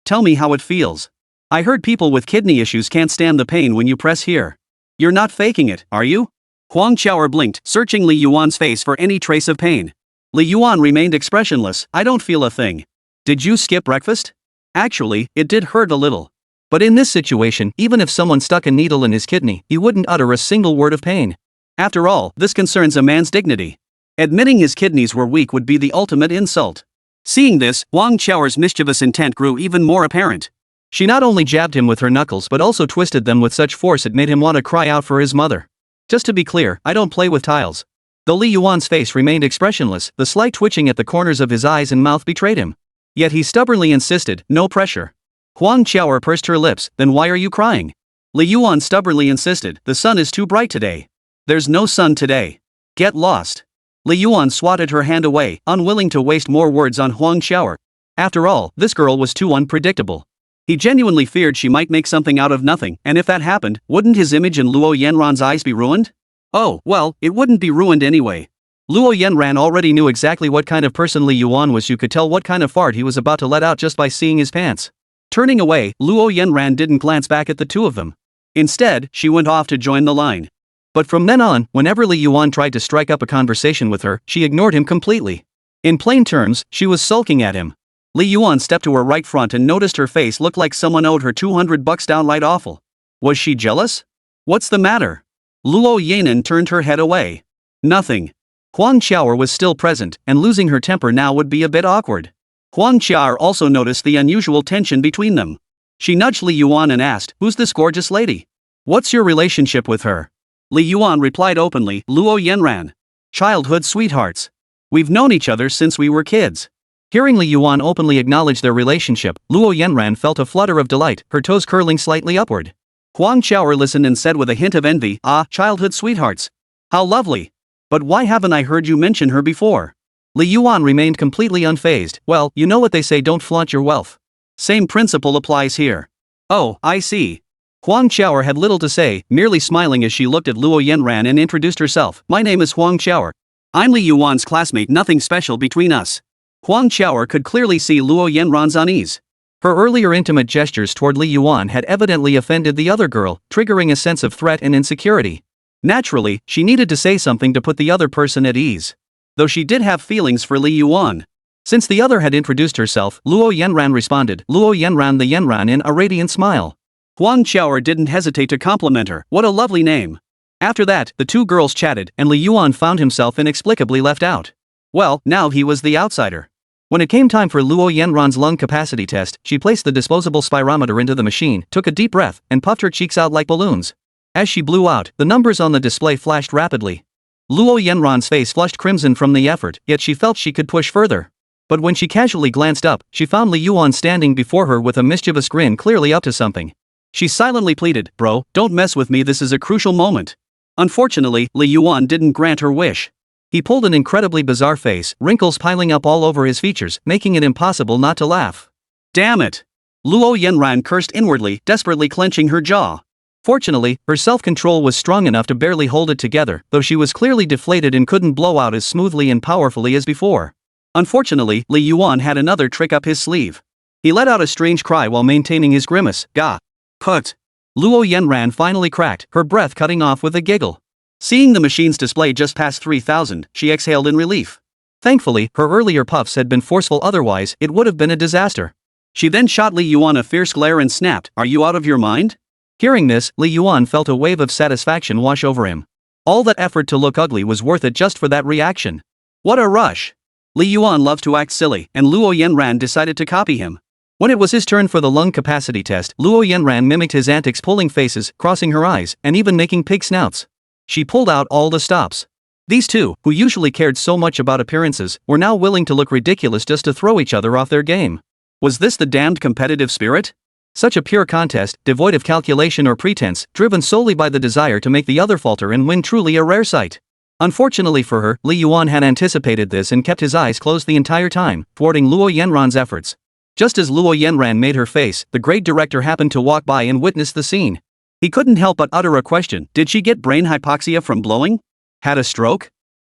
Tell me how it feels. I heard people with kidney issues can't stand the pain when you press here. You're not faking it, are you? Wang Xiaoer blinked, searching Li Yuan's face for any trace of pain. Li Yuan remained expressionless. "I don't feel a thing." "Did you skip breakfast?" Actually, it did hurt a little. But in this situation, even if someone stuck a needle in his kidney, he wouldn't utter a single word of pain. After all, this concerns a man's dignity. Admitting his kidneys were weak would be the ultimate insult. Seeing this, Wang Xiaoer's mischievous intent grew even more apparent. She not only jabbed him with her knuckles but also twisted them with such force it made him want to cry out for his mother. Just to be clear, I don't play with tiles. Though Li Yuan's face remained expressionless, the slight twitching at the corners of his eyes and mouth betrayed him. Yet he stubbornly insisted, "No pressure." Wang Xiaoer pursed her lips, "Then why are you crying?" Li Yuan stubbornly insisted, "The sun is too bright today." "There's no sun today. Get lost." Li Yuan swatted her hand away, unwilling to waste more words on Wang Xiaoer. After all, this girl was too unpredictable. He genuinely feared she might make something out of nothing, and if that happened, wouldn't his image in Luo Yanran's eyes be ruined? Oh, well, it wouldn't be ruined anyway. Luo Yanran already knew exactly what kind of person Li Yuan was. You could tell what kind of fart he was about to let out just by seeing his pants. Turning away, Luo Yanran didn't glance back at the two of them. Instead, she went off to join the line. But from then on, whenever Li Yuan tried to strike up a conversation with her, she ignored him completely. In plain terms, she was sulking at him. Li Yuan stepped to her right front and noticed her face looked like someone owed her $200 downright awful. Was she jealous? What's the matter? Luo Yanran turned her head away. Nothing. Wang Xiaoer was still present, and losing her temper now would be a bit awkward. Wang Xiaoer also noticed the unusual tension between them. She nudged Li Yuan and asked, "Who's this gorgeous lady? What's your relationship with her?" Li Yuan replied openly, "Luo Yanran. Childhood sweethearts. We've known each other since we were kids." Hearing Li Yuan openly acknowledge their relationship, Luo Yanran felt a flutter of delight, her toes curling slightly upward. Wang Xiaoer listened and said with a hint of envy, "Ah, childhood sweethearts. How lovely. But why haven't I heard you mention her before?" Li Yuan remained completely unfazed. "Well, you know what they say, don't flaunt your wealth. Same principle applies here." "Oh, I see." Wang Xiaoer had little to say, merely smiling as she looked at Luo Yanran and introduced herself. "My name is Wang Xiaoer. I'm Li Yuan's classmate, nothing special between us." Wang Xiaoer could clearly see Luo Yanran's unease. Her earlier intimate gestures toward Li Yuan had evidently offended the other girl, triggering a sense of threat and insecurity. Naturally, she needed to say something to put the other person at ease. Though she did have feelings for Li Yuan. Since the other had introduced herself, Luo Yanran responded, "Luo Yanran the Yanran," in a radiant smile. Wang Xiaoer didn't hesitate to compliment her. What a lovely name. After that, the two girls chatted, and Li Yuan found himself inexplicably left out. Well, now he was the outsider. When it came time for Luo Yanran's lung capacity test, she placed the disposable spirometer into the machine, took a deep breath, and puffed her cheeks out like balloons. As she blew out, the numbers on the display flashed rapidly. Luo Yanran's face flushed crimson from the effort, yet she felt she could push further. But when she casually glanced up, she found Li Yuan standing before her with a mischievous grin, clearly up to something. She silently pleaded, "Bro, don't mess with me, this is a crucial moment." Unfortunately, Li Yuan didn't grant her wish. He pulled an incredibly bizarre face, wrinkles piling up all over his features, making it impossible not to laugh. Damn it! Luo Yanran cursed inwardly, desperately clenching her jaw. Fortunately, her self-control was strong enough to barely hold it together, though she was clearly deflated and couldn't blow out as smoothly and powerfully as before. Unfortunately, Li Yuan had another trick up his sleeve. He let out a strange cry while maintaining his grimace. Gah! Put! Luo Yanran finally cracked, her breath cutting off with a giggle. Seeing the machine's display just past 3,000, she exhaled in relief. Thankfully, her earlier puffs had been forceful, otherwise it would have been a disaster. She then shot Li Yuan a fierce glare and snapped, "Are you out of your mind?" Hearing this, Li Yuan felt a wave of satisfaction wash over him. All that effort to look ugly was worth it just for that reaction. What a rush! Li Yuan loves to act silly, and Luo Yanran decided to copy him. When it was his turn for the lung capacity test, Luo Yanran mimicked his antics, pulling faces, crossing her eyes, and even making pig snouts. She pulled out all the stops. These two, who usually cared so much about appearances, were now willing to look ridiculous just to throw each other off their game. Was this the damned competitive spirit? Such a pure contest, devoid of calculation or pretense, driven solely by the desire to make the other falter and win, truly a rare sight. Unfortunately for her, Li Yuan had anticipated this and kept his eyes closed the entire time, thwarting Luo Yanran's efforts. Just as Luo Yanran made her face, the great director happened to walk by and witness the scene. He couldn't help but utter a question. Did she get brain hypoxia from blowing? Had a stroke?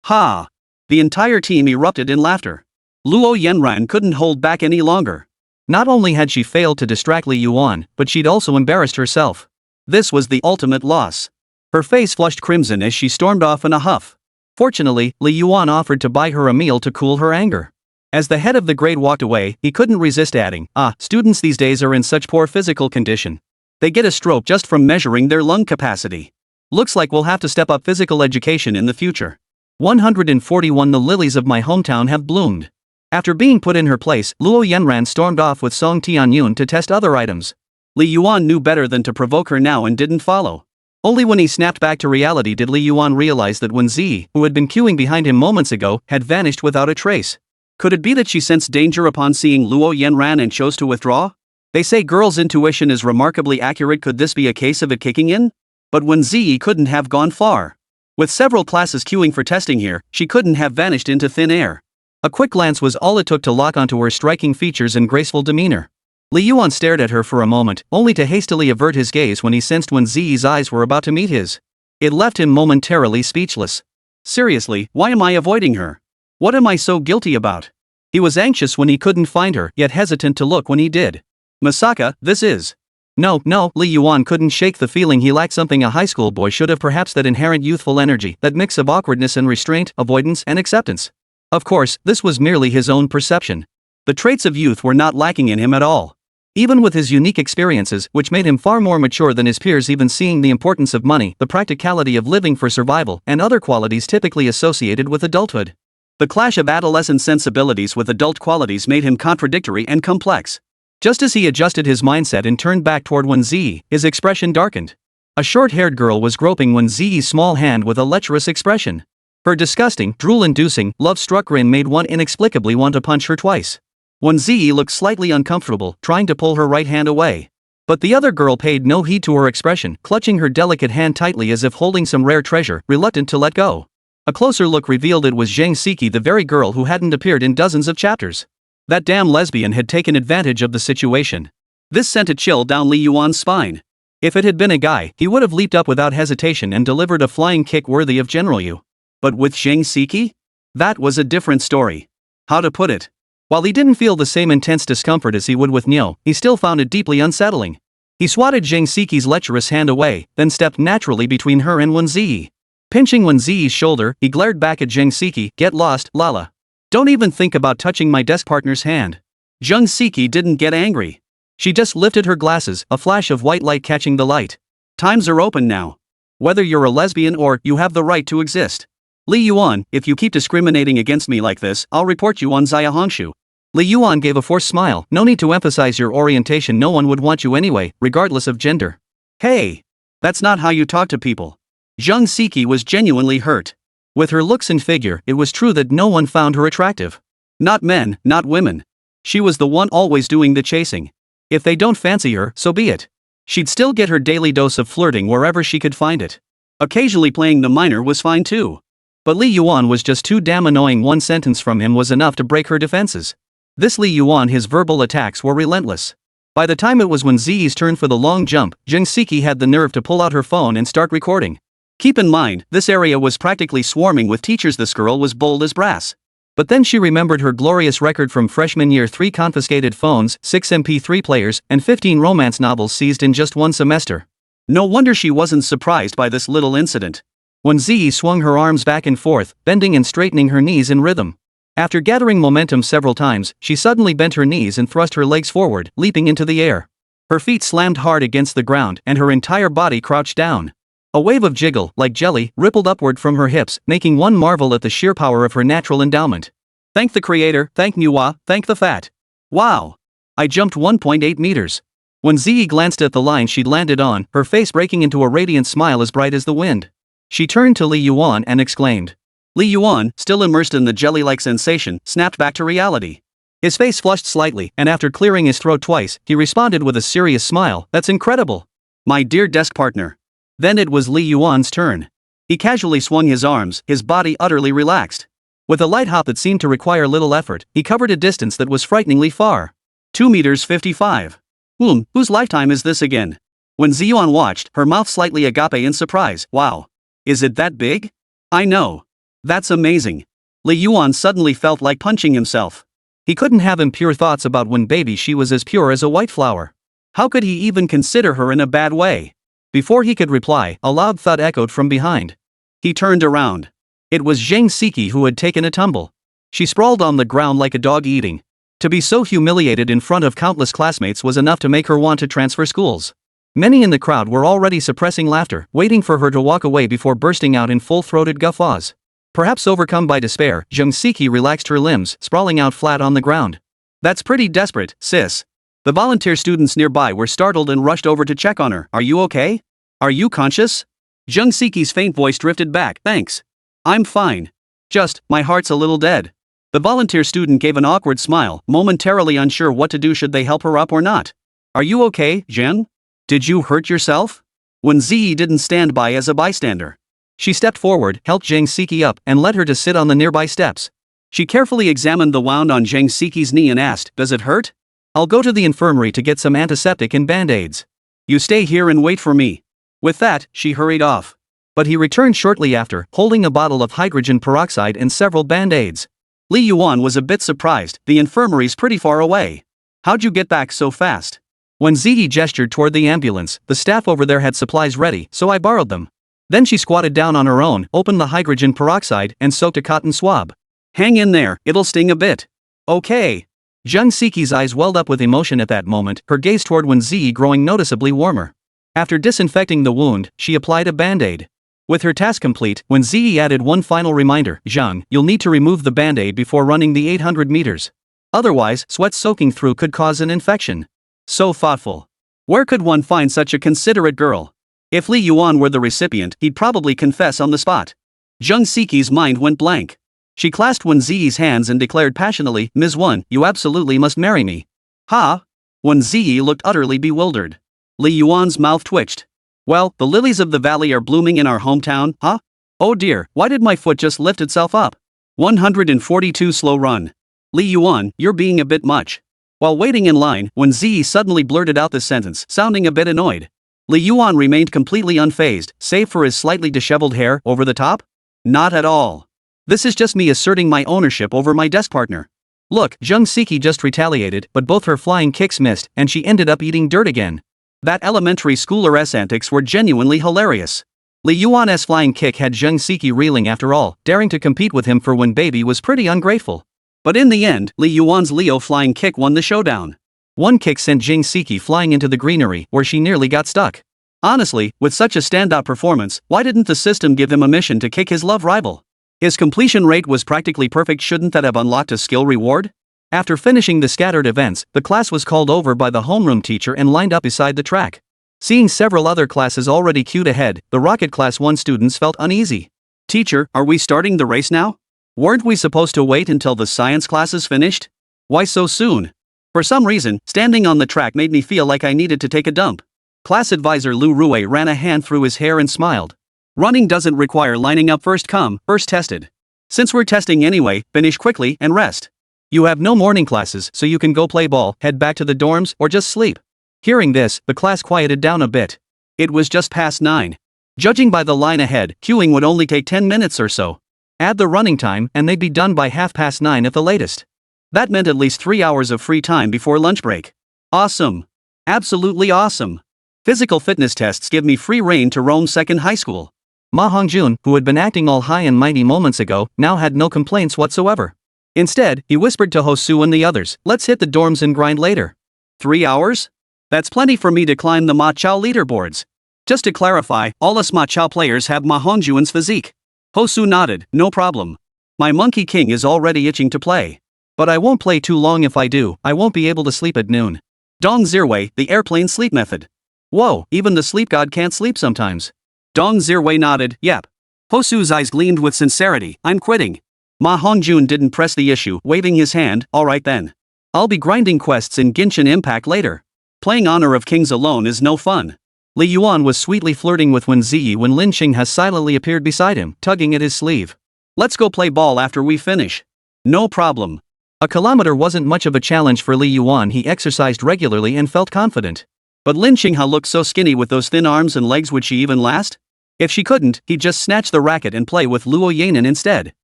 Ha! The entire team erupted in laughter. Luo Yanran couldn't hold back any longer. Not only had she failed to distract Li Yuan, but she'd also embarrassed herself. This was the ultimate loss. Her face flushed crimson as she stormed off in a huff. Fortunately, Li Yuan offered to buy her a meal to cool her anger. As the head of the grade walked away, he couldn't resist adding, students these days are in such poor physical condition. They get a stroke just from measuring their lung capacity. Looks like we'll have to step up physical education in the future. 141 The lilies of my hometown have bloomed. After being put in her place, Luo Yanran stormed off with Song Tianyun to test other items. Li Yuan knew better than to provoke her now and didn't follow. Only when he snapped back to reality did Li Yuan realize that Wēn Zhiyi, who had been queuing behind him moments ago, had vanished without a trace. Could it be that she sensed danger upon seeing Luo Yanran and chose to withdraw? They say girls' intuition is remarkably accurate. Could this be a case of it kicking in? But Wēn Zhiyi couldn't have gone far. With several classes queuing for testing here, she couldn't have vanished into thin air. A quick glance was all it took to lock onto her striking features and graceful demeanor. Li Yuan stared at her for a moment, only to hastily avert his gaze when he sensed Wēn Zhiyi's eyes were about to meet his. It left him momentarily speechless. Seriously, why am I avoiding her? What am I so guilty about? He was anxious when he couldn't find her, yet hesitant to look when he did. Masaka, this is... No, Li Yuan couldn't shake the feeling he lacked something a high school boy should have, perhaps that inherent youthful energy, that mix of awkwardness and restraint, avoidance and acceptance. Of course, this was merely his own perception. The traits of youth were not lacking in him at all. Even with his unique experiences, which made him far more mature than his peers, even seeing the importance of money, the practicality of living for survival, and other qualities typically associated with adulthood. The clash of adolescent sensibilities with adult qualities made him contradictory and complex. Just as he adjusted his mindset and turned back toward Wēn Zhiyi, his expression darkened. A short-haired girl was groping Wēn Zhiyi's small hand with a lecherous expression. Her disgusting, drool-inducing, love-struck grin made one inexplicably want to punch her twice. Wēn Zhiyi looked slightly uncomfortable, trying to pull her right hand away. But the other girl paid no heed to her expression, clutching her delicate hand tightly as if holding some rare treasure, reluctant to let go. A closer look revealed it was Zhang Siki, the very girl who hadn't appeared in dozens of chapters. That damn lesbian had taken advantage of the situation. This sent a chill down Li Yuan's spine. If it had been a guy, he would have leaped up without hesitation and delivered a flying kick worthy of General Yu. But with Zhang Siki? That was a different story. How to put it? While he didn't feel the same intense discomfort as he would with Niu, he still found it deeply unsettling. He swatted Zhang Siki's lecherous hand away, then stepped naturally between her and Wēn Zhiyi. Pinching Wēn Zhiyi's shoulder, he glared back at Zhang Siki. Get lost, Lala. Don't even think about touching my desk partner's hand. Zhang Siki didn't get angry. She just lifted her glasses, a flash of white light catching the light. Times are open now. Whether you're a lesbian or you have the right to exist. Li Yuan, if you keep discriminating against me like this, I'll report you on Zaya Hongshu. Li Yuan gave a forced smile. No need to emphasize your orientation, no one would want you anyway, regardless of gender. Hey! That's not how you talk to people. Zhang Siki was genuinely hurt. With her looks and figure, it was true that no one found her attractive. Not men, not women. She was the one always doing the chasing. If they don't fancy her, so be it. She'd still get her daily dose of flirting wherever she could find it. Occasionally playing the minor was fine too. But Li Yuan was just too damn annoying. One sentence from him was enough to break her defenses. This Li Yuan, his verbal attacks were relentless. By the time it was Wēn Zhiyi's turn for the long jump, Zheng Siki had the nerve to pull out her phone and start recording. Keep in mind, this area was practically swarming with teachers. This girl was bold as brass. But then she remembered her glorious record from freshman year: 3 confiscated phones, 6 MP3 players, and 15 romance novels seized in just one semester. No wonder she wasn't surprised by this little incident. Wēn Zhiyi swung her arms back and forth, bending and straightening her knees in rhythm. After gathering momentum several times, she suddenly bent her knees and thrust her legs forward, leaping into the air. Her feet slammed hard against the ground and her entire body crouched down. A wave of jiggle, like jelly, rippled upward from her hips, making one marvel at the sheer power of her natural endowment. Thank the creator, thank manhwa, thank the fat. Wow! I jumped 1.8 meters. Wēn Zhiyi glanced at the line she'd landed on, her face breaking into a radiant smile as bright as the wind. She turned to Li Yuan and exclaimed. Li Yuan, still immersed in the jelly-like sensation, snapped back to reality. His face flushed slightly, and after clearing his throat twice, he responded with a serious smile. That's incredible. My dear desk partner. Then it was Li Yuan's turn. He casually swung his arms, his body utterly relaxed. With a light hop that seemed to require little effort, he covered a distance that was frighteningly far. 2 meters 55. Whose lifetime is this again? Wēn Zhiyi watched, her mouth slightly agape in surprise. Wow. Is it that big? I know. That's amazing. Li Yuan suddenly felt like punching himself. He couldn't have impure thoughts about when baby she was as pure as a white flower. How could he even consider her in a bad way? Before he could reply, a loud thud echoed from behind. He turned around. It was Zheng Siki who had taken a tumble. She sprawled on the ground like a dog eating. To be so humiliated in front of countless classmates was enough to make her want to transfer schools. Many in the crowd were already suppressing laughter, waiting for her to walk away before bursting out in full-throated guffaws. Perhaps overcome by despair, Zheng Siki relaxed her limbs, sprawling out flat on the ground. That's pretty desperate, sis. The volunteer students nearby were startled and rushed over to check on her. Are you okay? Are you conscious? Zheng Siki's faint voice drifted back. Thanks. I'm fine. Just, my heart's a little dead. The volunteer student gave an awkward smile, momentarily unsure what to do. Should they help her up or not? Are you okay, Zheng? Did you hurt yourself? Wēn Zhiyi didn't stand by as a bystander. She stepped forward, helped Zheng Siki up, and led her to sit on the nearby steps. She carefully examined the wound on Zheng Siki's knee and asked, Does it hurt? I'll go to the infirmary to get some antiseptic and band-aids. You stay here and wait for me. With that, she hurried off. But he returned shortly after, holding a bottle of hydrogen peroxide and several band-aids. Li Yuan was a bit surprised. The infirmary's pretty far away. How'd you get back so fast? Wēn Zhiyi gestured toward the ambulance. The staff over there had supplies ready, so I borrowed them. Then she squatted down on her own, opened the hydrogen peroxide, and soaked a cotton swab. Hang in there, it'll sting a bit. Okay. Zheng Siki's eyes welled up with emotion at that moment, her gaze toward Wēn Zhiyi growing noticeably warmer. After disinfecting the wound, she applied a band-aid. With her task complete, Wēn Zhiyi added one final reminder. Zheng, you'll need to remove the band-aid before running the 800 meters. Otherwise, sweat soaking through could cause an infection. So thoughtful. Where could one find such a considerate girl? If Li Yuan were the recipient, he'd probably confess on the spot. Zheng Siki's mind went blank. She clasped Wēn Zhiyi's hands and declared passionately, Ms. Wēn, you absolutely must marry me. Huh? Wēn Zhiyi looked utterly bewildered. Li Yuan's mouth twitched. Well, the lilies of the valley are blooming in our hometown, huh? Oh dear, why did my foot just lift itself up? 142 slow run. Li Yuan, you're being a bit much. While waiting in line, Wēn Zhiyi suddenly blurted out this sentence, sounding a bit annoyed. Li Yuan remained completely unfazed, save for his slightly disheveled hair. Over the top? Not at all. This is just me asserting my ownership over my desk partner. Look, Zheng Siki just retaliated, but both her flying kicks missed, and she ended up eating dirt again. That elementary schooler's antics were genuinely hilarious. Li Yuan's flying kick had Zheng Siki reeling. After all, daring to compete with him for when baby was pretty ungrateful. But in the end, Li Yuan's Leo flying kick won the showdown. One kick sent Zheng Siki flying into the greenery, where she nearly got stuck. Honestly, with such a standout performance, why didn't the system give him a mission to kick his love rival? His completion rate was practically perfect. Shouldn't that have unlocked a skill reward? After finishing the scattered events, the class was called over by the homeroom teacher and lined up beside the track. Seeing several other classes already queued ahead, the Rocket Class 1 students felt uneasy. Teacher, are we starting the race now? Weren't we supposed to wait until the science classes finished? Why so soon? For some reason, standing on the track made me feel like I needed to take a dump. Class advisor Lu Rui ran a hand through his hair and smiled. Running doesn't require lining up. First come, first tested. Since we're testing anyway, finish quickly and rest. You have no morning classes, so you can go play ball, head back to the dorms, or just sleep. Hearing this, the class quieted down a bit. It was just past 9. Judging by the line ahead, queuing would only take 10 minutes or so. Add the running time, and they'd be done by 9:30 at the latest. That meant at least 3 hours of free time before lunch break. Awesome. Absolutely awesome. Physical fitness tests give me free rein to roam second high school. Ma Hongjun, who had been acting all high and mighty moments ago, now had no complaints whatsoever. Instead, he whispered to Hosu and the others, let's hit the dorms and grind later. 3 hours? That's plenty for me to climb the Ma Chao leaderboards. Just to clarify, all us Ma Chao players have Ma Hongjun's physique. Hosu nodded, no problem. My Monkey King is already itching to play. But I won't play too long. If I do, I won't be able to sleep at noon. Dong Zirwei, the airplane sleep method. Whoa, even the sleep god can't sleep sometimes. Dong Zirwei nodded, yep. Hosu's eyes gleamed with sincerity, I'm quitting. Ma Hongjun didn't press the issue, waving his hand, alright then. I'll be grinding quests in Genshin Impact later. Playing Honor of Kings alone is no fun. Li Yuan was sweetly flirting with Wēn Zhiyi when Lin Xing silently appeared beside him, tugging at his sleeve. Let's go play ball after we finish. No problem. A kilometer wasn't much of a challenge for Li Yuan. He exercised regularly and felt confident. But Lin Xing looked so skinny with those thin arms and legs. Would she even last? If she couldn't, he'd just snatch the racket and play with Luo Yanan instead.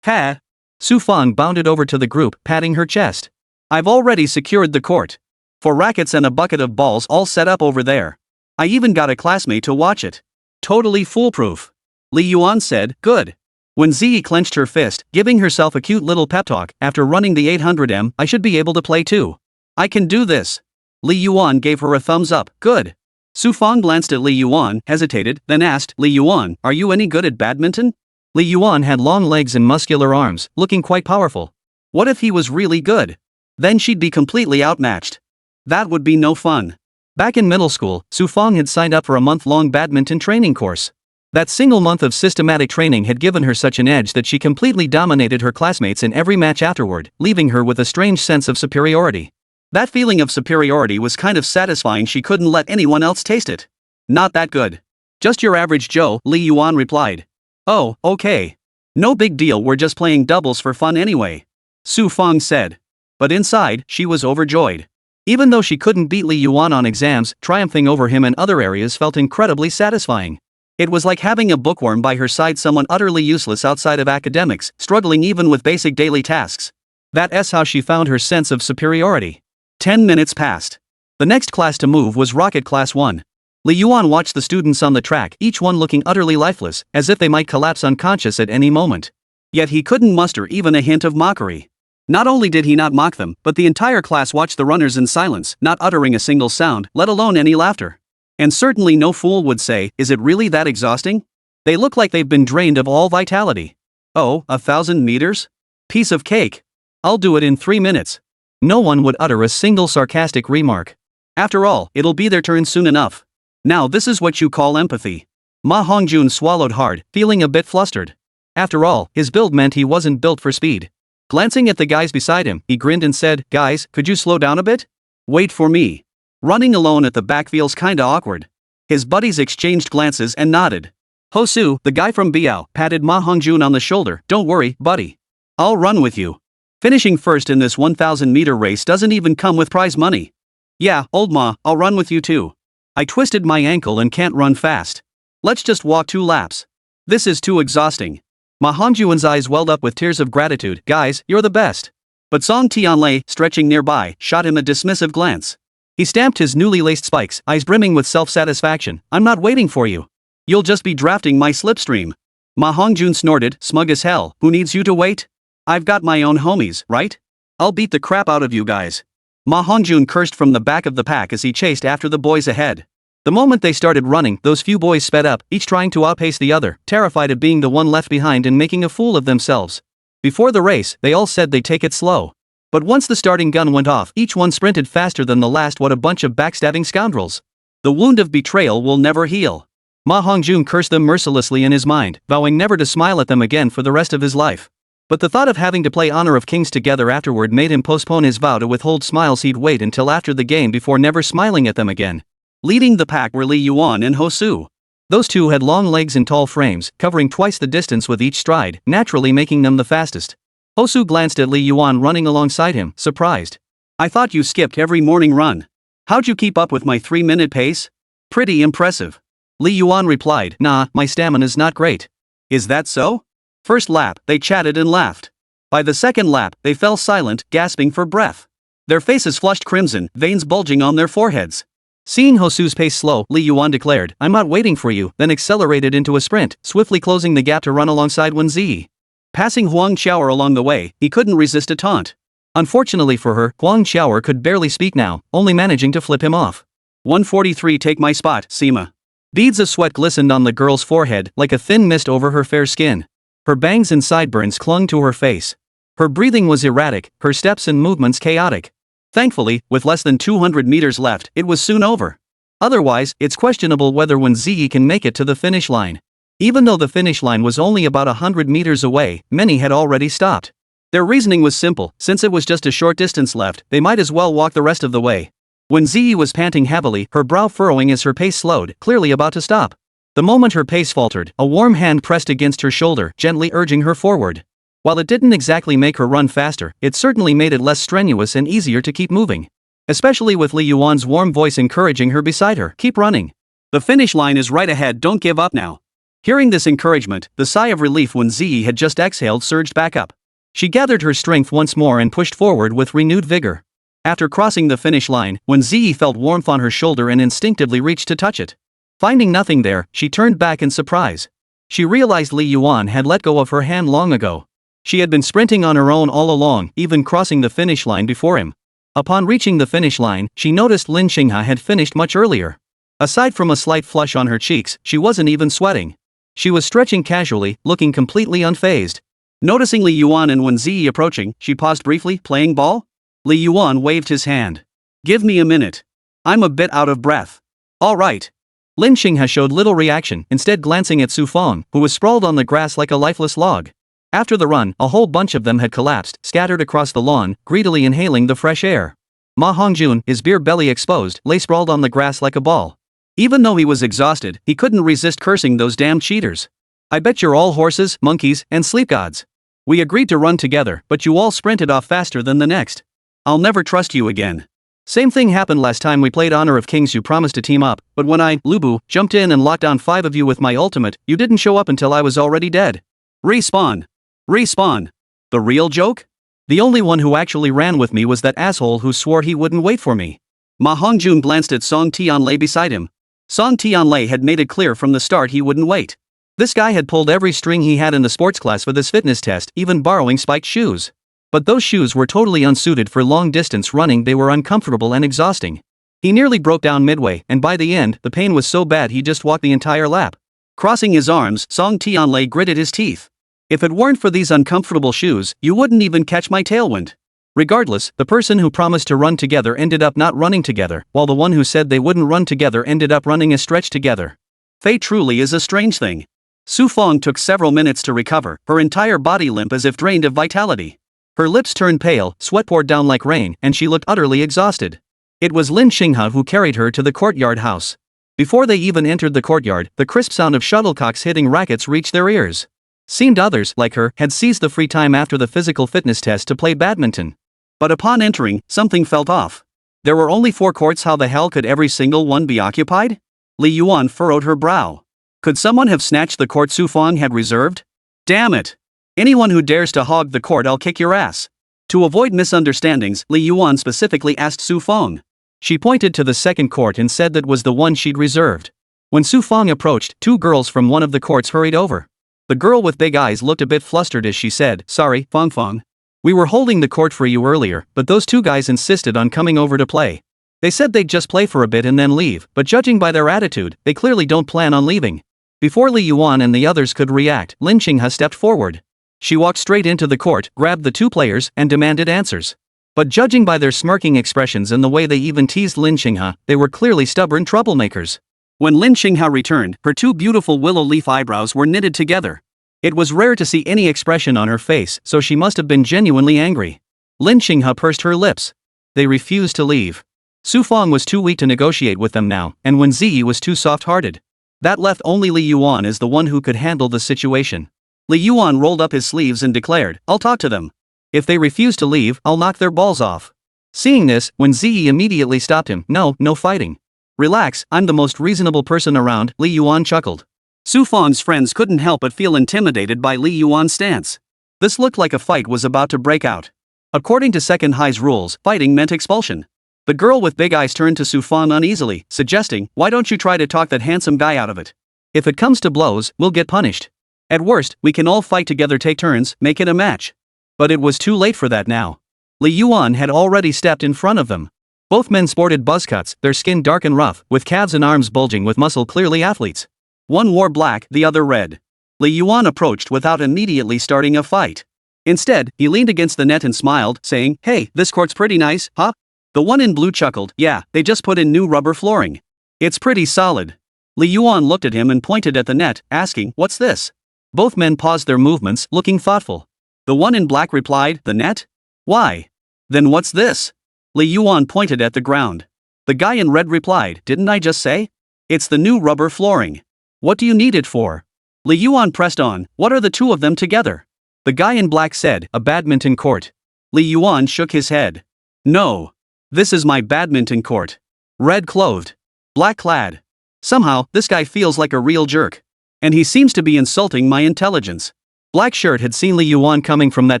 Ha! Su Fang bounded over to the group, patting her chest. I've already secured the court. 4 rackets and a bucket of balls all set up over there. I even got a classmate to watch it. Totally foolproof. Li Yuan said, good. Wēn Zhiyi clenched her fist, giving herself a cute little pep talk, after running the 800m, I should be able to play too. I can do this. Li Yuan gave her a thumbs up, good. Su Fang glanced at Li Yuan, hesitated, then asked, Li Yuan, are you any good at badminton? Li Yuan had long legs and muscular arms, looking quite powerful. What if he was really good? Then she'd be completely outmatched. That would be no fun. Back in middle school, Su Fang had signed up for a month-long badminton training course. That single month of systematic training had given her such an edge that she completely dominated her classmates in every match afterward, leaving her with a strange sense of superiority. That feeling of superiority was kind of satisfying. She couldn't let anyone else taste it. Not that good. Just your average Joe, Li Yuan replied. Oh, okay. No big deal, we're just playing doubles for fun anyway. Su Fang said. But inside, she was overjoyed. Even though she couldn't beat Li Yuan on exams, triumphing over him in other areas felt incredibly satisfying. It was like having a bookworm by her side, someone utterly useless outside of academics, struggling even with basic daily tasks. That's how she found her sense of superiority. 10 minutes passed. The next class to move was Rocket Class 1. Li Yuan watched the students on the track, each one looking utterly lifeless, as if they might collapse unconscious at any moment. Yet he couldn't muster even a hint of mockery. Not only did he not mock them, but the entire class watched the runners in silence, not uttering a single sound, let alone any laughter. And certainly no fool would say, is it really that exhausting? They look like they've been drained of all vitality. Oh, 1,000 meters? Piece of cake. I'll do it in 3 minutes. No one would utter a single sarcastic remark. After all, it'll be their turn soon enough. Now this is what you call empathy. Ma Hongjun swallowed hard, feeling a bit flustered. After all, his build meant he wasn't built for speed. Glancing at the guys beside him, he grinned and said, guys, could you slow down a bit? Wait for me. Running alone at the back feels kinda awkward. His buddies exchanged glances and nodded. Hosu, the guy from Biao, patted Ma Hongjun on the shoulder, don't worry, buddy. I'll run with you. Finishing first in this 1,000-meter race doesn't even come with prize money. Yeah, old Ma, I'll run with you too. I twisted my ankle and can't run fast. Let's just walk 2 laps. This is too exhausting. Ma Hongjun's eyes welled up with tears of gratitude. Guys, you're the best. But Song Tianlei, stretching nearby, shot him a dismissive glance. He stamped his newly laced spikes, eyes brimming with self-satisfaction. I'm not waiting for you. You'll just be drafting my slipstream. Ma Hongjun snorted, smug as hell. Who needs you to wait? I've got my own homies, right? I'll beat the crap out of you guys. Ma Hongjun cursed from the back of the pack as he chased after the boys ahead. The moment they started running, those few boys sped up, each trying to outpace the other, terrified of being the one left behind and making a fool of themselves. Before the race, they all said they'd take it slow. But once the starting gun went off, each one sprinted faster than the last. What a bunch of backstabbing scoundrels. The wound of betrayal will never heal. Ma Hongjun cursed them mercilessly in his mind, vowing never to smile at them again for the rest of his life. But the thought of having to play Honor of Kings together afterward made him postpone his vow to withhold smiles. He'd wait until after the game before never smiling at them again. Leading the pack were Li Yuan and Hosu. Those two had long legs and tall frames, covering twice the distance with each stride, naturally making them the fastest. Hosu glanced at Li Yuan running alongside him, surprised. I thought you skipped every morning run. How'd you keep up with my 3-minute pace? Pretty impressive. Li Yuan replied, Nah, my stamina's not great. Is that so? First lap, they chatted and laughed. By the second lap, they fell silent, gasping for breath. Their faces flushed crimson, veins bulging on their foreheads. Seeing Hosu's pace slow, Li Yuan declared, I'm not waiting for you, then accelerated into a sprint, swiftly closing the gap to run alongside Wēn Zhiyi. Passing Huang Xiaoer along the way, he couldn't resist a taunt. Unfortunately for her, Huang Xiaoer could barely speak now, only managing to flip him off. 143 Take my spot, Sima. Beads of sweat glistened on the girl's forehead like a thin mist over her fair skin. Her bangs and sideburns clung to her face. Her breathing was erratic, her steps and movements chaotic. Thankfully, with less than 200 meters left, it was soon over. Otherwise, it's questionable whether Wēn Zhiyi can make it to the finish line. Even though the finish line was only about 100 meters away, many had already stopped. Their reasoning was simple, since it was just a short distance left, they might as well walk the rest of the way. Wēn Zhiyi was panting heavily, her brow furrowing as her pace slowed, clearly about to stop. The moment her pace faltered, a warm hand pressed against her shoulder, gently urging her forward. While it didn't exactly make her run faster, it certainly made it less strenuous and easier to keep moving. Especially with Li Yuan's warm voice encouraging her beside her, keep running. The finish line is right ahead, don't give up now. Hearing this encouragement, the sigh of relief Wēn Zhiyi had just exhaled surged back up. She gathered her strength once more and pushed forward with renewed vigor. After crossing the finish line, Wēn Zhiyi felt warmth on her shoulder and instinctively reached to touch it. Finding nothing there, she turned back in surprise. She realized Li Yuan had let go of her hand long ago. She had been sprinting on her own all along, even crossing the finish line before him. Upon reaching the finish line, she noticed Lin Xinghe had finished much earlier. Aside from a slight flush on her cheeks, she wasn't even sweating. She was stretching casually, looking completely unfazed. Noticing Li Yuan and Wēn Zhiyi approaching, she paused briefly, playing ball? Li Yuan waved his hand. Give me a minute. I'm a bit out of breath. All right. Lin Xinghe showed little reaction, instead glancing at Su Feng, who was sprawled on the grass like a lifeless log. After the run, a whole bunch of them had collapsed, scattered across the lawn, greedily inhaling the fresh air. Ma Hongjun, his beer belly exposed, lay sprawled on the grass like a ball. Even though he was exhausted, he couldn't resist cursing those damn cheaters. I bet you're all horses, monkeys, and sleep gods. We agreed to run together, but you all sprinted off faster than the next. I'll never trust you again. Same thing happened last time we played Honor of Kings. You promised to team up, but when I, Lubu, jumped in and locked down 5 of you with my ultimate, you didn't show up until I was already dead. Respawn. Respawn. The real joke? The only one who actually ran with me was that asshole who swore he wouldn't wait for me. Ma Hongjun glanced at Song Tianlei beside him. Song Tianlei had made it clear from the start he wouldn't wait. This guy had pulled every string he had in the sports class for this fitness test, even borrowing spiked shoes. But those shoes were totally unsuited for long-distance running. They were uncomfortable and exhausting. He nearly broke down midway, and by the end, the pain was so bad he just walked the entire lap. Crossing his arms, Song Tianlei gritted his teeth. If it weren't for these uncomfortable shoes, you wouldn't even catch my tailwind. Regardless, the person who promised to run together ended up not running together, while the one who said they wouldn't run together ended up running a stretch together. Fate truly is a strange thing. Su Feng took several minutes to recover, her entire body limp as if drained of vitality. Her lips turned pale, sweat poured down like rain, and she looked utterly exhausted. It was Lin Xinghe who carried her to the courtyard house. Before they even entered the courtyard, the crisp sound of shuttlecocks hitting rackets reached their ears. Seemed others, like her, had seized the free time after the physical fitness test to play badminton. But upon entering, something felt off. There were only 4 courts. How the hell could every single one be occupied? Li Yuan furrowed her brow. Could someone have snatched the court Su Feng had reserved? Damn it! Anyone who dares to hog the court, I'll kick your ass. To avoid misunderstandings, Li Yuan specifically asked Su Feng. She pointed to the second court and said that was the one she'd reserved. When Su Feng approached, 2 girls from one of the courts hurried over. The girl with big eyes looked a bit flustered as she said, Sorry, Feng Feng. We were holding the court for you earlier, but those 2 guys insisted on coming over to play. They said they'd just play for a bit and then leave, but judging by their attitude, they clearly don't plan on leaving. Before Li Yuan and the others could react, Lin Xinghe stepped forward. She walked straight into the court, grabbed the 2 players, and demanded answers. But judging by their smirking expressions and the way they even teased Lin Xinghe, they were clearly stubborn troublemakers. When Lin Xinghe returned, her 2 beautiful willow leaf eyebrows were knitted together. It was rare to see any expression on her face, so she must have been genuinely angry. Lin Xinghe pursed her lips. They refused to leave. Su Feng was too weak to negotiate with them now, and Wēn Zhiyi was too soft-hearted. That left only Li Yuan as the one who could handle the situation. Li Yuan rolled up his sleeves and declared, I'll talk to them. If they refuse to leave, I'll knock their balls off. Seeing this, Wēn Zhiyi immediately stopped him. No fighting. Relax, I'm the most reasonable person around, Li Yuan chuckled. Su Fang's friends couldn't help but feel intimidated by Li Yuan's stance. This looked like a fight was about to break out. According to Second High's rules, fighting meant expulsion. The girl with big eyes turned to Su Fang uneasily, suggesting, why don't you try to talk that handsome guy out of it? If it comes to blows, we'll get punished. At worst, we can all fight together, take turns, make it a match. But it was too late for that now. Li Yuan had already stepped in front of them. Both men sported buzz cuts, their skin dark and rough, with calves and arms bulging with muscle, clearly athletes. One wore black, the other red. Li Yuan approached without immediately starting a fight. Instead, he leaned against the net and smiled, saying, hey, this court's pretty nice, huh? The one in blue chuckled, yeah, they just put in new rubber flooring. It's pretty solid. Li Yuan looked at him and pointed at the net, asking, what's this? Both men paused their movements, looking thoughtful. The one in black replied, the net? Why? Then what's this? Li Yuan pointed at the ground. The guy in red replied, didn't I just say? It's the new rubber flooring. What do you need it for? Li Yuan pressed on, what are the two of them together? The guy in black said, a badminton court. Li Yuan shook his head. No. This is my badminton court. Red clothed. Black clad. Somehow, this guy feels like a real jerk. And he seems to be insulting my intelligence. Black Shirt had seen Li Yuan coming from that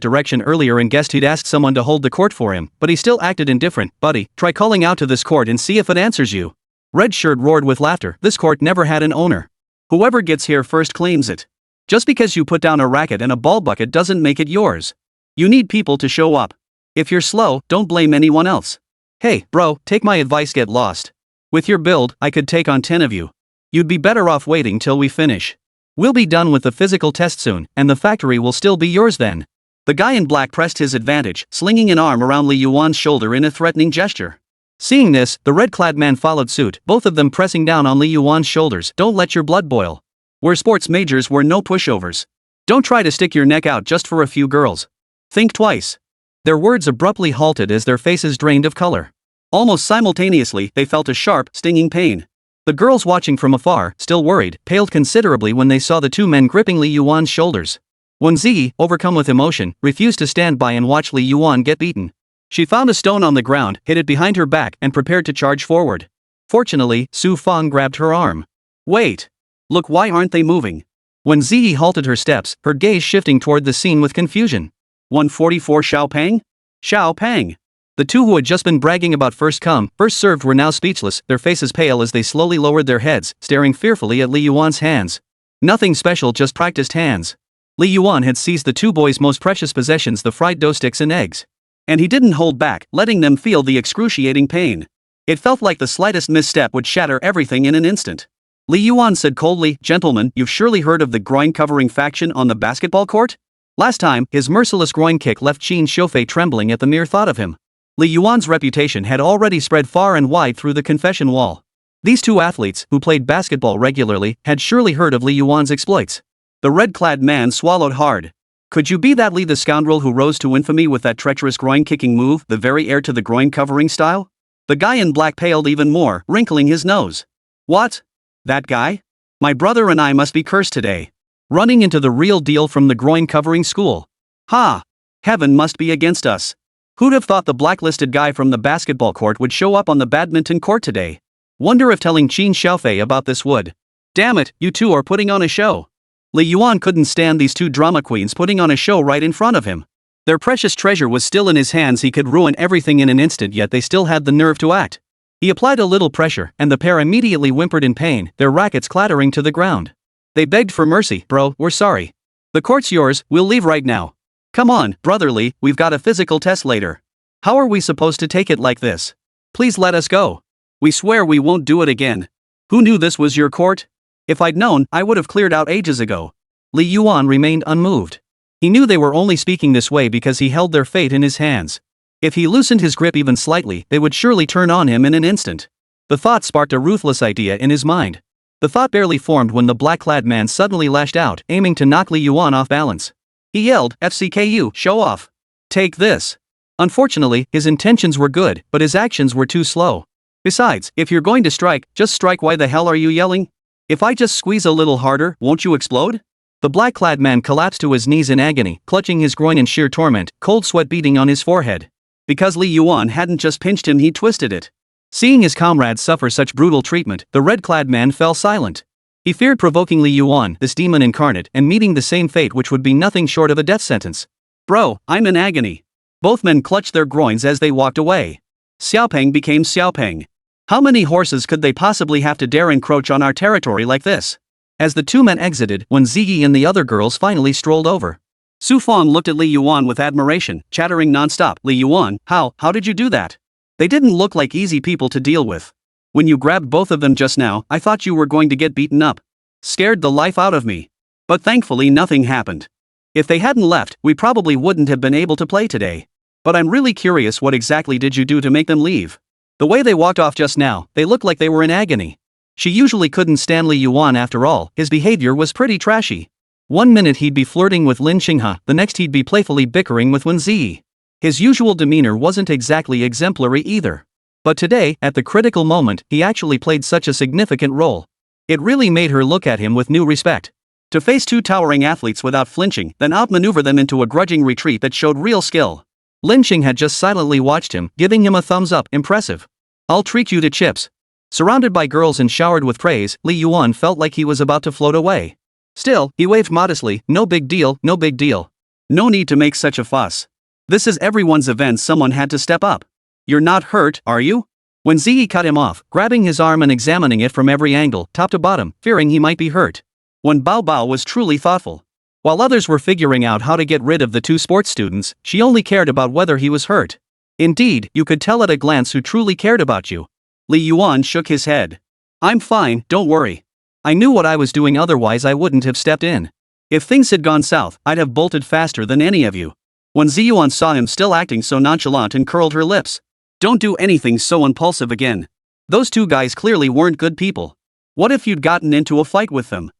direction earlier and guessed he'd asked someone to hold the court for him, but he still acted indifferent. Buddy, try calling out to this court and see if it answers you. Red Shirt roared with laughter, this court never had an owner. Whoever gets here first claims it. Just because you put down a racket and a ball bucket doesn't make it yours. You need people to show up. If you're slow, don't blame anyone else. Hey, bro, take my advice, get lost. With your build, I could take on 10 of you. You'd be better off waiting till we finish. We'll be done with the physical test soon, and the factory will still be yours then. The guy in black pressed his advantage, slinging an arm around Li Yuan's shoulder in a threatening gesture. Seeing this, the red-clad man followed suit, both of them pressing down on Li Yuan's shoulders. Don't let your blood boil. We're sports majors, we're no pushovers. Don't try to stick your neck out just for a few girls. Think twice. Their words abruptly halted as their faces drained of color. Almost simultaneously, they felt a sharp, stinging pain. The girls watching from afar, still worried, paled considerably when they saw the two men gripping Li Yuan's shoulders. Wēn Zhiyi, overcome with emotion, refused to stand by and watch Li Yuan get beaten. She found a stone on the ground, hid it behind her back, and prepared to charge forward. Fortunately, Su Fang grabbed her arm. Wait. Look, why aren't they moving? Wēn Zhiyi halted her steps, her gaze shifting toward the scene with confusion. 144 Xiao Pang? Xiao Pang. The two who had just been bragging about first come, first served were now speechless, their faces pale as they slowly lowered their heads, staring fearfully at Li Yuan's hands. Nothing special, just practiced hands. Li Yuan had seized the two boys' most precious possessions, the fried dough sticks and eggs. And he didn't hold back, letting them feel the excruciating pain. It felt like the slightest misstep would shatter everything in an instant. Li Yuan said coldly, gentlemen, you've surely heard of the groin-covering faction on the basketball court? Last time, his merciless groin kick left Qin Xiufei trembling at the mere thought of him. Li Yuan's reputation had already spread far and wide through the confession wall. These two athletes, who played basketball regularly, had surely heard of Li Yuan's exploits. The red-clad man swallowed hard. Could you be that Li, the scoundrel who rose to infamy with that treacherous groin-kicking move, the very heir to the groin-covering style? The guy in black paled even more, wrinkling his nose. What? That guy? My brother and I must be cursed today. Running into the real deal from the groin-covering school. Ha! Heaven must be against us. Who'd have thought the blacklisted guy from the basketball court would show up on the badminton court today? Wonder if telling Qin Xiufei about this would. Damn it, you two are putting on a show. Li Yuan couldn't stand these two drama queens putting on a show right in front of him. Their precious treasure was still in his hands, he could ruin everything in an instant, yet they still had the nerve to act. He applied a little pressure, and the pair immediately whimpered in pain, their rackets clattering to the ground. They begged for mercy. Bro, we're sorry. The court's yours, we'll leave right now. Come on, brotherly, we've got a physical test later. How are we supposed to take it like this? Please let us go. We swear we won't do it again. Who knew this was your court? If I'd known, I would have cleared out ages ago. Li Yuan remained unmoved. He knew they were only speaking this way because he held their fate in his hands. If he loosened his grip even slightly, they would surely turn on him in an instant. The thought sparked a ruthless idea in his mind. The thought barely formed when the black-clad man suddenly lashed out, aiming to knock Li Yuan off balance. He yelled, FCKU, show off. Take this. Unfortunately, his intentions were good, but his actions were too slow. Besides, if you're going to strike, just strike. Why the hell are you yelling? If I just squeeze a little harder, won't you explode? The black-clad man collapsed to his knees in agony, clutching his groin in sheer torment, cold sweat beading on his forehead. Because Li Yuan hadn't just pinched him, he twisted it. Seeing his comrades suffer such brutal treatment, the red-clad man fell silent. He feared provoking Li Yuan, this demon incarnate, and meeting the same fate which would be nothing short of a death sentence. Bro, I'm in agony. Both men clutched their groins as they walked away. Xiaopeng became Xiaopeng. How many horses could they possibly have to dare encroach on our territory like this? As the two men exited, Wēn Zhiyi and the other girls finally strolled over. Su Fang looked at Li Yuan with admiration, chattering non-stop. Li Yuan, how did you do that? They didn't look like easy people to deal with. When you grabbed both of them just now, I thought you were going to get beaten up. Scared the life out of me. But thankfully nothing happened. If they hadn't left, we probably wouldn't have been able to play today. But I'm really curious, what exactly did you do to make them leave? The way they walked off just now, they looked like they were in agony. She usually couldn't stand Li Yuan after all, his behavior was pretty trashy. One minute he'd be flirting with Lin Qinghe, the next he'd be playfully bickering with Wēn Zhiyi. His usual demeanor wasn't exactly exemplary either. But today, at the critical moment, he actually played such a significant role. It really made her look at him with new respect. To face two towering athletes without flinching, then outmaneuver them into a grudging retreat that showed real skill. Lin Qinghe had just silently watched him, giving him a thumbs up. Impressive. I'll treat you to chips. Surrounded by girls and showered with praise, Li Yuan felt like he was about to float away. Still, he waved modestly. No big deal, no big deal. No need to make such a fuss. This is everyone's event, someone had to step up. You're not hurt, are you? Wēn Zhiyi cut him off, grabbing his arm and examining it from every angle, top to bottom, fearing he might be hurt. Wēn Bao was truly thoughtful. While others were figuring out how to get rid of the two sports students, she only cared about whether he was hurt. Indeed, you could tell at a glance who truly cared about you. Li Yuan shook his head. I'm fine, don't worry. I knew what I was doing, otherwise I wouldn't have stepped in. If things had gone south, I'd have bolted faster than any of you. Wēn Zhiyi saw him still acting so nonchalant and curled her lips. Don't do anything so impulsive again. Those two guys clearly weren't good people. What if you'd gotten into a fight with them?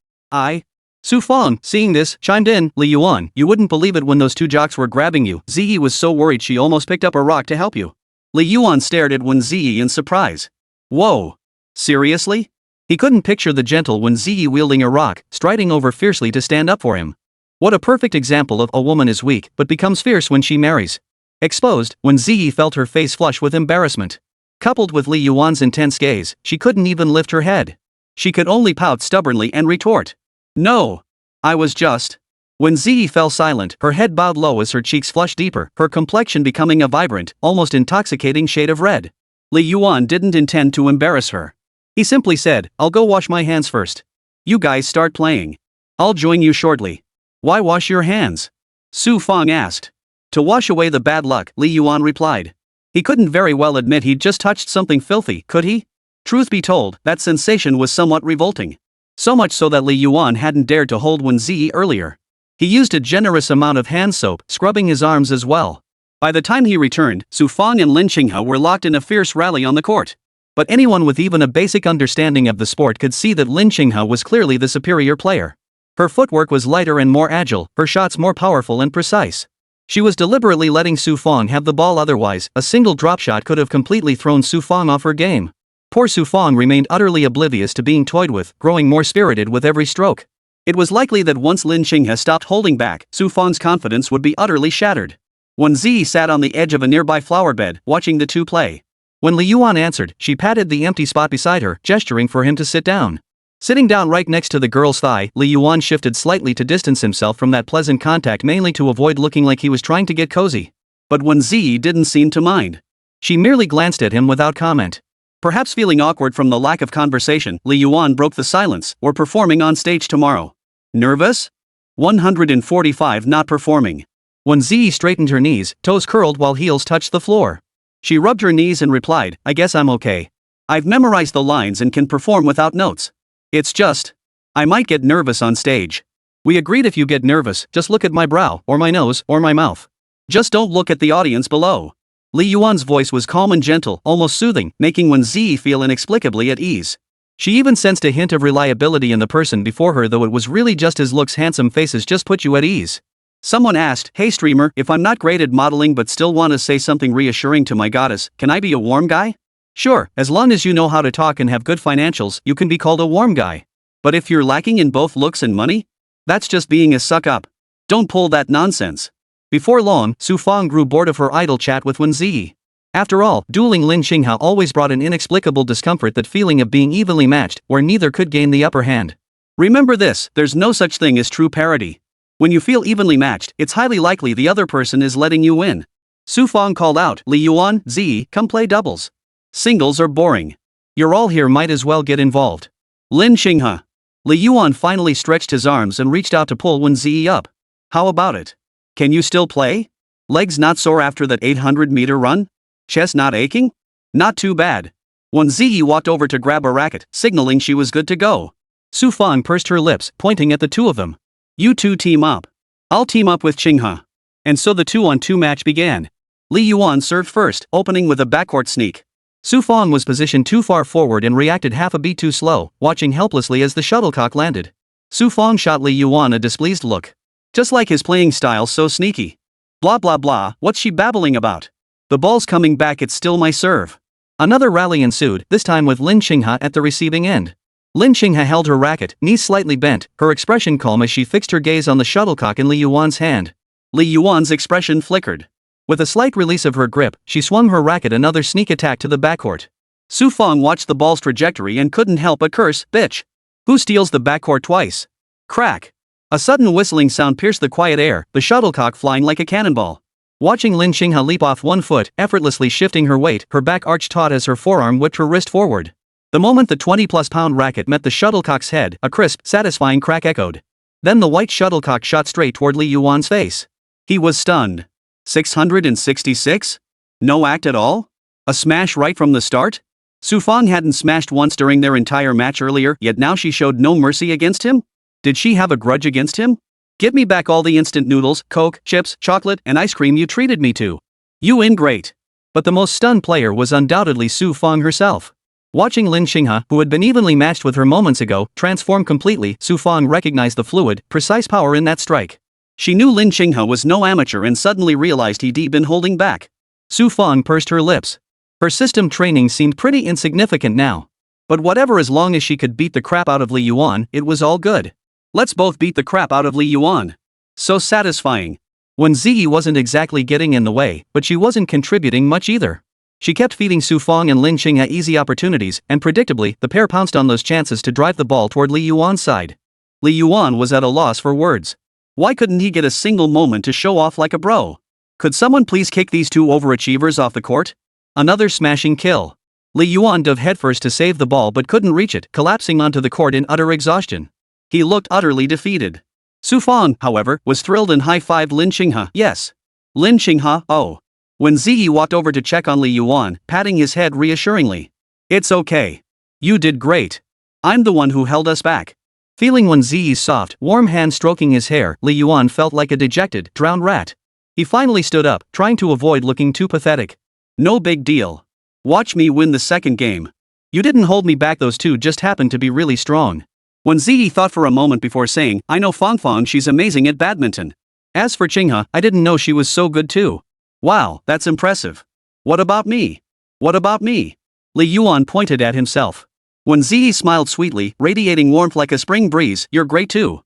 Su Fang, seeing this, chimed in. Li Yuan, you wouldn't believe it when those two jocks were grabbing you. Zhiyi was so worried she almost picked up a rock to help you. Li Yuan stared at Wēn Zhiyi in surprise. Whoa. Seriously? He couldn't picture the gentle Wēn Zhiyi wielding a rock, striding over fiercely to stand up for him. What a perfect example of a woman is weak but becomes fierce when she marries. Exposed, Wēn Zhiyi felt her face flush with embarrassment. Coupled with Li Yuan's intense gaze, she couldn't even lift her head. She could only pout stubbornly and retort. No. I was just. Wēn Zhiyi fell silent, her head bowed low as her cheeks flushed deeper, her complexion becoming a vibrant, almost intoxicating shade of red. Li Yuan didn't intend to embarrass her. He simply said, I'll go wash my hands first. You guys start playing. I'll join you shortly. Why wash your hands? Su Fang asked. To wash away the bad luck, Li Yuan replied. He couldn't very well admit he'd just touched something filthy, could he? Truth be told, that sensation was somewhat revolting. So much so that Li Yuan hadn't dared to hold Wēn Zhiyi earlier. He used a generous amount of hand soap, scrubbing his arms as well. By the time he returned, Su Fang and Lin Qinghe were locked in a fierce rally on the court. But anyone with even a basic understanding of the sport could see that Lin Qinghe was clearly the superior player. Her footwork was lighter and more agile, her shots more powerful and precise. She was deliberately letting Su Fang have the ball, otherwise, a single drop shot could have completely thrown Su Fang off her game. Poor Su Fang remained utterly oblivious to being toyed with, growing more spirited with every stroke. It was likely that once Lin Qinghe stopped holding back, Su Fang's confidence would be utterly shattered. Wēn Zhiyi sat on the edge of a nearby flower bed, watching the two play. When Li Yuan answered, she patted the empty spot beside her, gesturing for him to sit down. Sitting down right next to the girl's thigh, Li Yuan shifted slightly to distance himself from that pleasant contact, mainly to avoid looking like he was trying to get cozy. But Wēn Zhiyi didn't seem to mind. She merely glanced at him without comment. Perhaps feeling awkward from the lack of conversation, Li Yuan broke the silence. We're performing on stage tomorrow. Nervous? 145 not performing. Wēn Zhiyi straightened her knees, toes curled while heels touched the floor. She rubbed her knees and replied, I guess I'm okay. I've memorized the lines and can perform without notes. It's just, I might get nervous on stage. We agreed if you get nervous, just look at my brow, or my nose, or my mouth. Just don't look at the audience below. Li Yuan's voice was calm and gentle, almost soothing, making Wēn Zhiyi feel inexplicably at ease. She even sensed a hint of reliability in the person before her, though it was really just his looks. Handsome faces just put you at ease. Someone asked, hey streamer, if I'm not great at modeling but still want to say something reassuring to my goddess, can I be a warm guy? Sure, as long as you know how to talk and have good financials, you can be called a warm guy. But if you're lacking in both looks and money? That's just being a suck-up. Don't pull that nonsense. Before long, Su Fang grew bored of her idle chat with Wēn Zhiyi. After all, dueling Lin Xinghe always brought an inexplicable discomfort, that feeling of being evenly matched, where neither could gain the upper hand. Remember this, there's no such thing as true parity. When you feel evenly matched, it's highly likely the other person is letting you win. Su Fang called out, Li Yuan, Zhiyi, come play doubles. Singles are boring. You're all here, might as well get involved. Lin Xinghe. Li Yuan finally stretched his arms and reached out to pull Wēn Zhiyi up. How about it? Can you still play? Legs not sore after that 800-meter run? Chest not aching? Not too bad. Wēn Zhiyi walked over to grab a racket, signaling she was good to go. Su Fang pursed her lips, pointing at the two of them. You two team up. I'll team up with Xinghe. And so the 2-on-2 match began. Li Yuan served first, opening with a backcourt sneak. Su Fang was positioned too far forward and reacted half a beat too slow, watching helplessly as the shuttlecock landed. Su Fang shot Li Yuan a displeased look. Just like his playing style, so sneaky. Blah blah blah, what's she babbling about? The ball's coming back, it's still my serve. Another rally ensued, this time with Lin Xinghe at the receiving end. Lin Xinghe held her racket, knees slightly bent, her expression calm as she fixed her gaze on the shuttlecock in Li Yuan's hand. Li Yuan's expression flickered. With a slight release of her grip, she swung her racket another sneak attack to the backcourt. Su Fang watched the ball's trajectory and couldn't help but curse, bitch. Who steals the backcourt twice? Crack. A sudden whistling sound pierced the quiet air, the shuttlecock flying like a cannonball. Watching Lin Xinghe leap off one foot, effortlessly shifting her weight, her back arched taut as her forearm whipped her wrist forward. The moment the 20-plus-pound racket met the shuttlecock's head, a crisp, satisfying crack echoed. Then the white shuttlecock shot straight toward Li Yuan's face. He was stunned. 666? No act at all? A smash right from the start? Su Fang hadn't smashed once during their entire match earlier, yet now she showed no mercy against him? Did she have a grudge against him? Give me back all the instant noodles, Coke, chips, chocolate, and ice cream you treated me to. You ingrate. But the most stunned player was undoubtedly Su Fang herself. Watching Lin Xinghe, who had been evenly matched with her moments ago, transform completely, Su Fang recognized the fluid, precise power in that strike. She knew Lin Xinghe was no amateur and suddenly realized he'd been holding back. Su Fang pursed her lips. Her system training seemed pretty insignificant now. But whatever, as long as she could beat the crap out of Li Yuan, it was all good. Let's both beat the crap out of Li Yuan. So satisfying. Wēn Zhiyi wasn't exactly getting in the way, but she wasn't contributing much either. She kept feeding Su Fang and Lin Xinghe easy opportunities, and predictably, the pair pounced on those chances to drive the ball toward Li Yuan's side. Li Yuan was at a loss for words. Why couldn't he get a single moment to show off like a bro? Could someone please kick these two overachievers off the court? Another smashing kill. Li Yuan dove headfirst to save the ball but couldn't reach it, collapsing onto the court in utter exhaustion. He looked utterly defeated. Su Fang, however, was thrilled and high-fived Lin Xinghe. Yes. Lin Xinghe, oh. Wēn Zhiyi walked over to check on Li Yuan, patting his head reassuringly. It's okay. You did great. I'm the one who held us back. Feeling Wēn Zhiyi's soft, warm hand stroking his hair, Li Yuan felt like a dejected, drowned rat. He finally stood up, trying to avoid looking too pathetic. No big deal. Watch me win the second game. You didn't hold me back, those two just happened to be really strong. Wēn Zhiyi thought for a moment before saying, I know Fang, she's amazing at badminton. As for Xinghe, I didn't know she was so good too. Wow, that's impressive. What about me? What about me? Li Yuan pointed at himself. Wēn Zhiyi smiled sweetly, radiating warmth like a spring breeze. You're great too.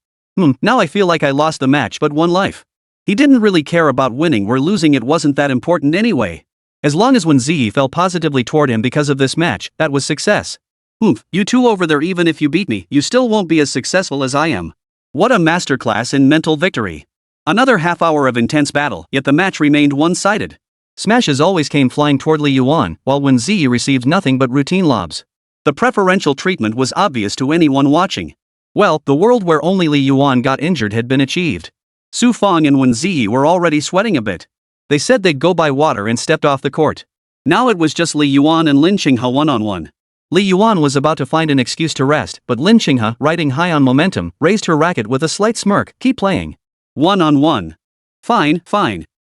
Now I feel like I lost the match but won life. He didn't really care about winning or losing, it wasn't that important anyway. As long as Wēn Zhiyi felt positively toward him because of this match, that was success. You two over there, even if you beat me, you still won't be as successful as I am. What a masterclass in mental victory. Another half hour of intense battle, yet the match remained one-sided. Smashes always came flying toward Li Yuan, while Wēn Zhiyi received nothing but routine lobs. The preferential treatment was obvious to anyone watching. Well, the world where only Li Yuan got injured had been achieved. Su Fang and Wēn Zhiyi were already sweating a bit. They said they'd go buy water and stepped off the court. Now it was just Li Yuan and Lin Xinghe one-on-one. Li Yuan was about to find an excuse to rest, but Lin Xinghe, riding high on momentum, raised her racket with a slight smirk. Keep playing. One-on-one. Fine.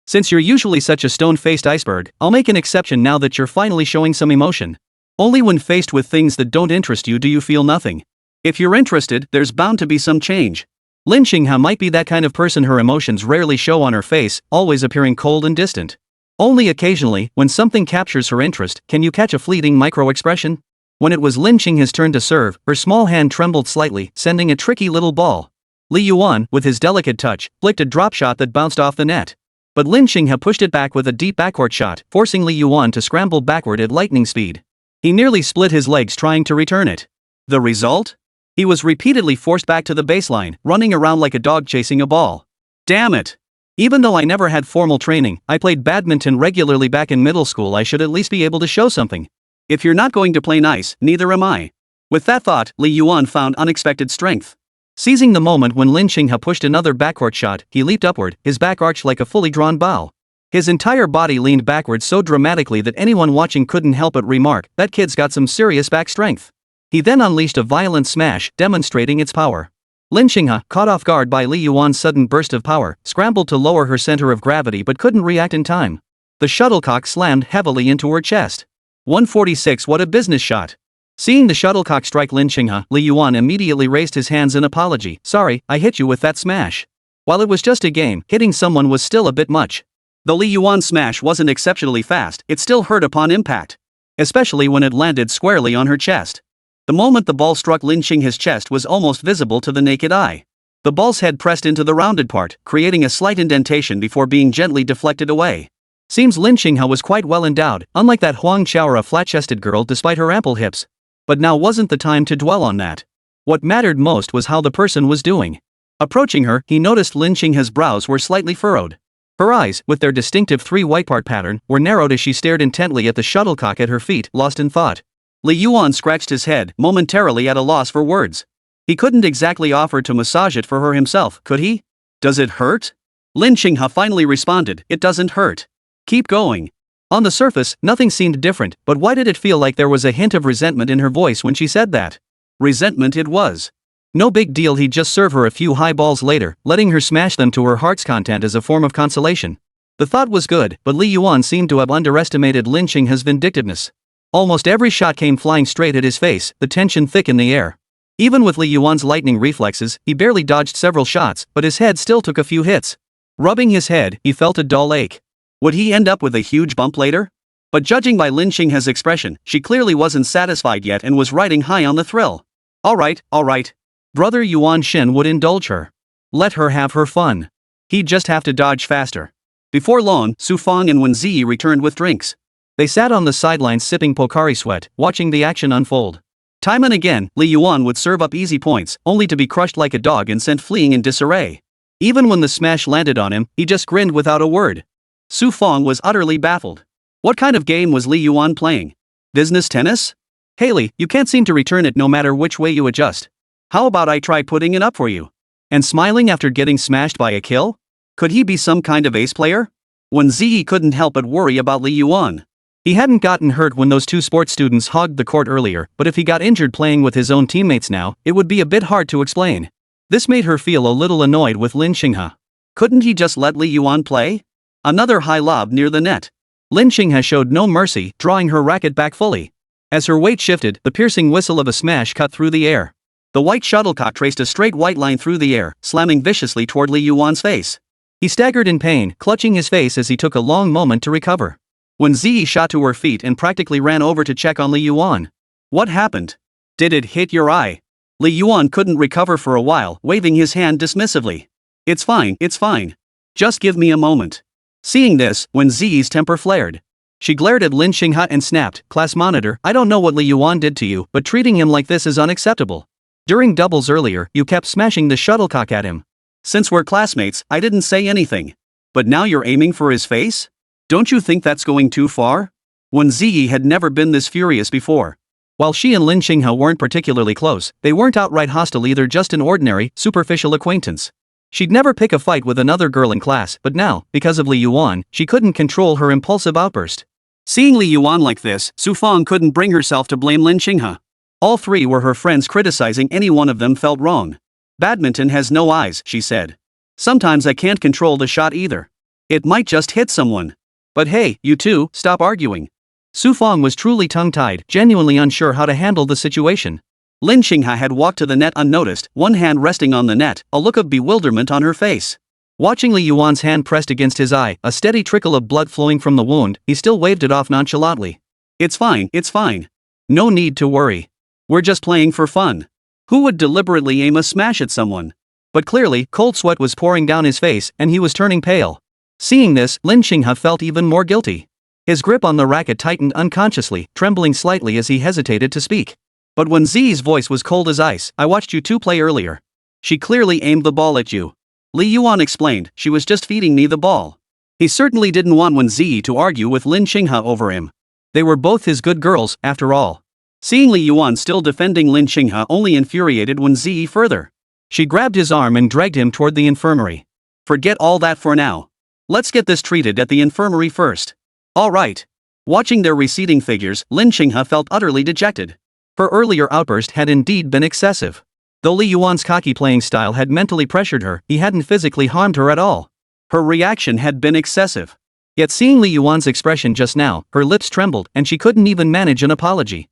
Since you're usually such a stone-faced iceberg, I'll make an exception now that you're finally showing some emotion. Only when faced with things that don't interest you do you feel nothing. If you're interested, there's bound to be some change. Lin Xinghe might be that kind of person, her emotions rarely show on her face, always appearing cold and distant. Only occasionally, when something captures her interest, can you catch a fleeting micro-expression. When it was Lin Xinghe's turn to serve, her small hand trembled slightly, sending a tricky little ball. Li Yuan, with his delicate touch, flicked a drop shot that bounced off the net. But Lin Qinghe pushed it back with a deep backcourt shot, forcing Li Yuan to scramble backward at lightning speed. He nearly split his legs trying to return it. The result? He was repeatedly forced back to the baseline, running around like a dog chasing a ball. Damn it! Even though I never had formal training, I played badminton regularly back in middle school. I should at least be able to show something. If you're not going to play nice, neither am I. With that thought, Li Yuan found unexpected strength. Seizing the moment when Lin Qinghe pushed another backcourt shot, he leaped upward, his back arched like a fully drawn bow. His entire body leaned backward so dramatically that anyone watching couldn't help but remark, that kid's got some serious back strength. He then unleashed a violent smash, demonstrating its power. Lin Qinghe, caught off guard by Li Yuan's sudden burst of power, scrambled to lower her center of gravity but couldn't react in time. The shuttlecock slammed heavily into her chest. 146. What a business shot. Seeing the shuttlecock strike Lin Qinghe, Li Yuan immediately raised his hands in apology. Sorry, I hit you with that smash. While it was just a game, hitting someone was still a bit much. Though Li Yuan's smash wasn't exceptionally fast, it still hurt upon impact. Especially when it landed squarely on her chest. The moment the ball struck Lin Qinghe's chest was almost visible to the naked eye. The ball's head pressed into the rounded part, creating a slight indentation before being gently deflected away. Seems Lin Qinghe was quite well endowed, unlike that Huang Qiaora flat-chested girl despite her ample hips. But now wasn't the time to dwell on that. What mattered most was how the person was doing. Approaching her, he noticed Lin Qinghe's brows were slightly furrowed. Her eyes, with their distinctive three-white part pattern, were narrowed as she stared intently at the shuttlecock at her feet, lost in thought. Li Yuan scratched his head, momentarily at a loss for words. He couldn't exactly offer to massage it for her himself, could he? Does it hurt? Lin Qinghe finally responded, it doesn't hurt. Keep going. On the surface, nothing seemed different, but why did it feel like there was a hint of resentment in her voice when she said that? Resentment it was. No big deal, he'd just serve her a few high balls later, letting her smash them to her heart's content as a form of consolation. The thought was good, but Li Yuan seemed to have underestimated Lin Qinghe's vindictiveness. Almost every shot came flying straight at his face, the tension thick in the air. Even with Li Yuan's lightning reflexes, he barely dodged several shots, but his head still took a few hits. Rubbing his head, he felt a dull ache. Would he end up with a huge bump later? But judging by Lin Qinghe's expression, she clearly wasn't satisfied yet and was riding high on the thrill. Alright. Brother Yuan Shin would indulge her. Let her have her fun. He'd just have to dodge faster. Before long, Su Feng and Wēn Zhiyi returned with drinks. They sat on the sidelines sipping Pocari Sweat, watching the action unfold. Time and again, Li Yuan would serve up easy points, only to be crushed like a dog and sent fleeing in disarray. Even when the smash landed on him, he just grinned without a word. Su Feng was utterly baffled. What kind of game was Li Yuan playing? Business tennis? Haley, you can't seem to return it no matter which way you adjust. How about I try putting it up for you? And smiling after getting smashed by a kill? Could he be some kind of ace player? Wēn Zhiyi couldn't help but worry about Li Yuan. He hadn't gotten hurt when those two sports students hogged the court earlier, but if he got injured playing with his own teammates now, it would be a bit hard to explain. This made her feel a little annoyed with Lin Qinghe. Couldn't he just let Li Yuan play? Another high lob near the net. Lin Qinghe showed no mercy, drawing her racket back fully. As her weight shifted, the piercing whistle of a smash cut through the air. The white shuttlecock traced a straight white line through the air, slamming viciously toward Li Yuan's face. He staggered in pain, clutching his face as he took a long moment to recover. Wēn Zhiyi shot to her feet and practically ran over to check on Li Yuan. What happened? Did it hit your eye? Li Yuan couldn't recover for a while, waving his hand dismissively. It's fine. Just give me a moment. Seeing this, Wēn Zhiyi's temper flared. She glared at Lin Qinghe and snapped, Class monitor, I don't know what Li Yuan did to you, but treating him like this is unacceptable. During doubles earlier, you kept smashing the shuttlecock at him. Since we're classmates, I didn't say anything. But now you're aiming for his face? Don't you think that's going too far? Wēn Zhiyi had never been this furious before. While she and Lin Qinghe weren't particularly close, they weren't outright hostile either, just an ordinary, superficial acquaintance. She'd never pick a fight with another girl in class, but now, because of Li Yuan, she couldn't control her impulsive outburst. Seeing Li Yuan like this, Su Feng couldn't bring herself to blame Lin Qinghe. All three were her friends, criticizing any one of them felt wrong. Badminton has no eyes, she said. Sometimes I can't control the shot either. It might just hit someone. But hey, you two, stop arguing. Su Feng was truly tongue-tied, genuinely unsure how to handle the situation. Lin Qinghe had walked to the net unnoticed, one hand resting on the net, a look of bewilderment on her face. Watching Li Yuan's hand pressed against his eye, a steady trickle of blood flowing from the wound, he still waved it off nonchalantly. It's fine. No need to worry. We're just playing for fun. Who would deliberately aim a smash at someone? But clearly, cold sweat was pouring down his face, and he was turning pale. Seeing this, Lin Qinghe felt even more guilty. His grip on the racket tightened unconsciously, trembling slightly as he hesitated to speak. But Wēn Zhiyi's voice was cold as ice. I watched you two play earlier. She clearly aimed the ball at you. Li Yuan explained, she was just feeding me the ball. He certainly didn't want Wēn Zhiyi to argue with Lin Qinghe over him. They were both his good girls, after all. Seeing Li Yuan still defending Lin Qinghe only infuriated Wēn Zhiyi further. She grabbed his arm and dragged him toward the infirmary. Forget all that for now. Let's get this treated at the infirmary first. All right. Watching their receding figures, Lin Qinghe felt utterly dejected. Her earlier outburst had indeed been excessive. Though Li Yuan's cocky playing style had mentally pressured her, he hadn't physically harmed her at all. Her reaction had been excessive. Yet seeing Li Yuan's expression just now, her lips trembled and she couldn't even manage an apology.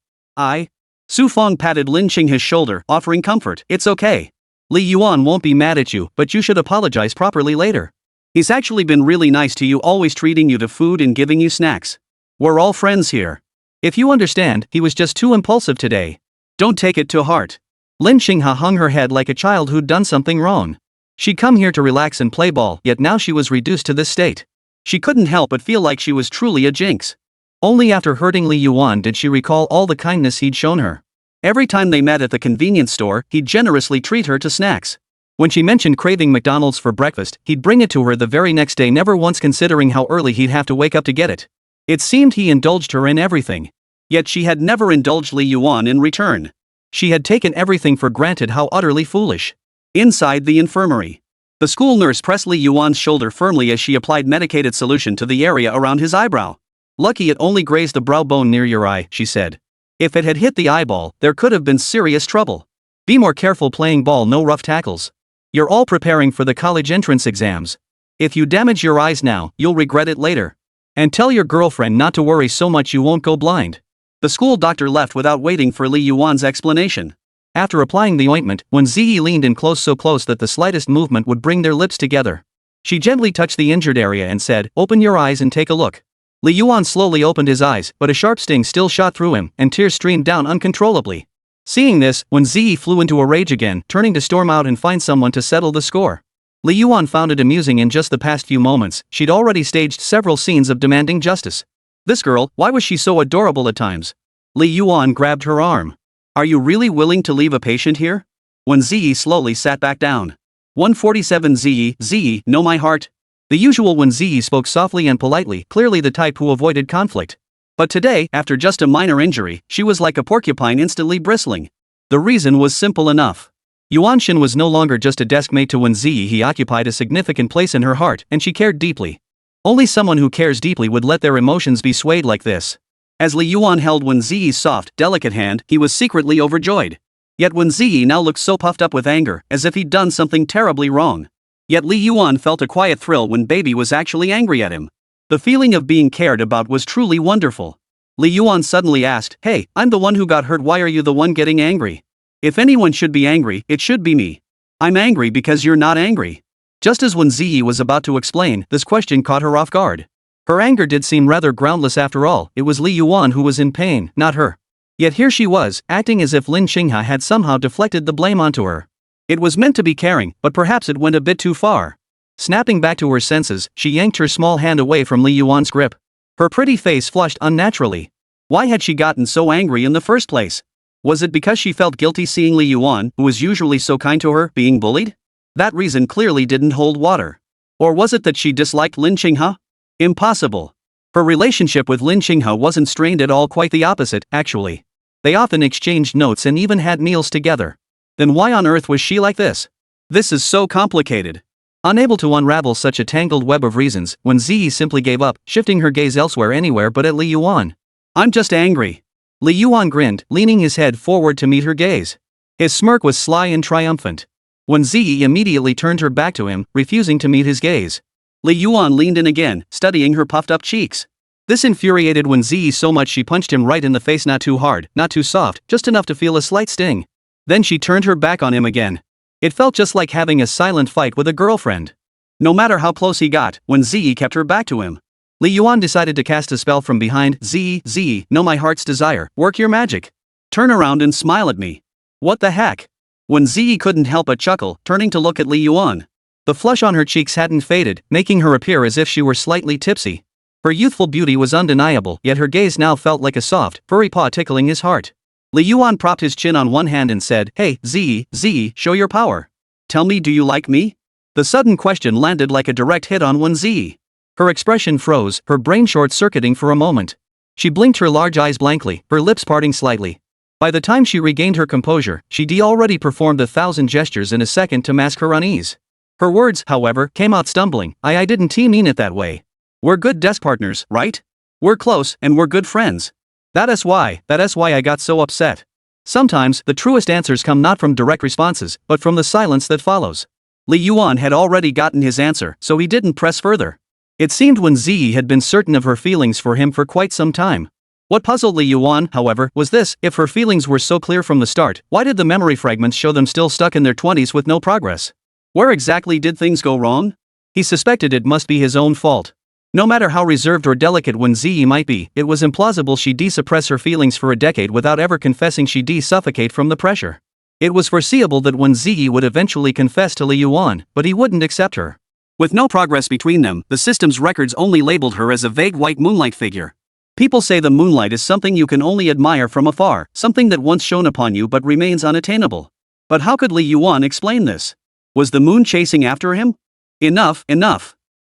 Su Feng patted Lin Qinghe's shoulder, offering comfort. It's okay. Li Yuan won't be mad at you, but you should apologize properly later. He's actually been really nice to you, always treating you to food and giving you snacks. We're all friends here. If you understand, he was just too impulsive today. Don't take it to heart. Lin Qinghe hung her head like a child who'd done something wrong. She'd come here to relax and play ball, yet now she was reduced to this state. She couldn't help but feel like she was truly a jinx. Only after hurting Li Yuan did she recall all the kindness he'd shown her. Every time they met at the convenience store, he'd generously treat her to snacks. When she mentioned craving McDonald's for breakfast, he'd bring it to her the very next day, never once considering how early he'd have to wake up to get it. It seemed he indulged her in everything. Yet she had never indulged Li Yuan in return. She had taken everything for granted. How utterly foolish. Inside the infirmary, the school nurse pressed Li Yuan's shoulder firmly as she applied medicated solution to the area around his eyebrow. Lucky it only grazed the brow bone near your eye, she said. If it had hit the eyeball, there could have been serious trouble. Be more careful playing ball, no rough tackles. You're all preparing for the college entrance exams. If you damage your eyes now, you'll regret it later. And tell your girlfriend not to worry so much, you won't go blind. The school doctor left without waiting for Li Yuan's explanation. After applying the ointment, Wēn Zhiyi leaned in close, so close that the slightest movement would bring their lips together. She gently touched the injured area and said, "Open your eyes and take a look." Li Yuan slowly opened his eyes, but a sharp sting still shot through him, and tears streamed down uncontrollably. Seeing this, Wēn Zhiyi flew into a rage again, turning to storm out and find someone to settle the score. Li Yuan found it amusing. In just the past few moments, she'd already staged several scenes of demanding justice. This girl, why was she so adorable at times? Li Yuan grabbed her arm. Are you really willing to leave a patient here? Wēn Zhiyi slowly sat back down. 147 Zhiyi, know my heart? The usual Wēn Zhiyi spoke softly and politely, clearly the type who avoided conflict. But today, after just a minor injury, she was like a porcupine, instantly bristling. The reason was simple enough. Yuanshin was no longer just a desk mate to Wēn Zhiyi. He occupied a significant place in her heart, and she cared deeply. Only someone who cares deeply would let their emotions be swayed like this. As Li Yuan held Wēn Zhiyi's soft, delicate hand, he was secretly overjoyed. Yet Wēn Zhiyi now looked so puffed up with anger, as if he'd done something terribly wrong. Yet Li Yuan felt a quiet thrill when Baby was actually angry at him. The feeling of being cared about was truly wonderful. Li Yuan suddenly asked, "Hey, I'm the one who got hurt. Why are you the one getting angry? If anyone should be angry, it should be me. I'm angry because you're not angry." Just as Wēn Zhiyi was about to explain, this question caught her off guard. Her anger did seem rather groundless after all. It was Li Yuan who was in pain, not her. Yet here she was, acting as if Lin Qinghe had somehow deflected the blame onto her. It was meant to be caring, but perhaps it went a bit too far. Snapping back to her senses, she yanked her small hand away from Li Yuan's grip. Her pretty face flushed unnaturally. Why had she gotten so angry in the first place? Was it because she felt guilty seeing Li Yuan, who was usually so kind to her, being bullied? That reason clearly didn't hold water. Or was it that she disliked Lin Qinghe? Impossible. Her relationship with Lin Qinghe wasn't strained at all, quite the opposite, actually. They often exchanged notes and even had meals together. Then why on earth was she like this? This is so complicated. Unable to unravel such a tangled web of reasons, Wēn Zhiyi simply gave up, shifting her gaze elsewhere, anywhere but at Li Yuan. I'm just angry. Li Yuan grinned, leaning his head forward to meet her gaze. His smirk was sly and triumphant. Wēn Zhiyi immediately turned her back to him, refusing to meet his gaze. Li Yuan leaned in again, studying her puffed-up cheeks. This infuriated Wēn Zhiyi so much she punched him right in the face, not too hard, not too soft, just enough to feel a slight sting. Then she turned her back on him again. It felt just like having a silent fight with a girlfriend. No matter how close he got, Wēn Zhiyi kept her back to him. Li Yuan decided to cast a spell from behind. Zhiyi, know my heart's desire, work your magic. Turn around and smile at me. What the heck? Wēn Zhiyi couldn't help but chuckle, turning to look at Li Yuan. The flush on her cheeks hadn't faded, making her appear as if she were slightly tipsy. Her youthful beauty was undeniable, yet her gaze now felt like a soft, furry paw tickling his heart. Li Yuan propped his chin on one hand and said, "Hey, Zhiyi, show your power. Tell me, do you like me?" The sudden question landed like a direct hit on Wēn Zhiyi. Her expression froze, her brain short-circuiting for a moment. She blinked her large eyes blankly, her lips parting slightly. By the time she regained her composure, she'd already performed 1,000 gestures in a second to mask her unease. Her words, however, came out stumbling. I didn't mean it that way. We're good desk partners, right? We're close, and we're good friends. That's why I got so upset. Sometimes, the truest answers come not from direct responses, but from the silence that follows. Li Yuan had already gotten his answer, so he didn't press further. It seemed Wēn Zhiyi had been certain of her feelings for him for quite some time. What puzzled Li Yuan, however, was this: if her feelings were so clear from the start, why did the memory fragments show them still stuck in their 20s with no progress? Where exactly did things go wrong? He suspected it must be his own fault. No matter how reserved or delicate Wēn Zhiyi might be, it was implausible she'd suppress her feelings for a decade without ever confessing she'd suffocate from the pressure. It was foreseeable that Wēn Zhiyi would eventually confess to Li Yuan, but he wouldn't accept her. With no progress between them, the system's records only labeled her as a vague white moonlight figure. People say the moonlight is something you can only admire from afar, something that once shone upon you but remains unattainable. But how could Li Yuan explain this? Was the moon chasing after him? Enough.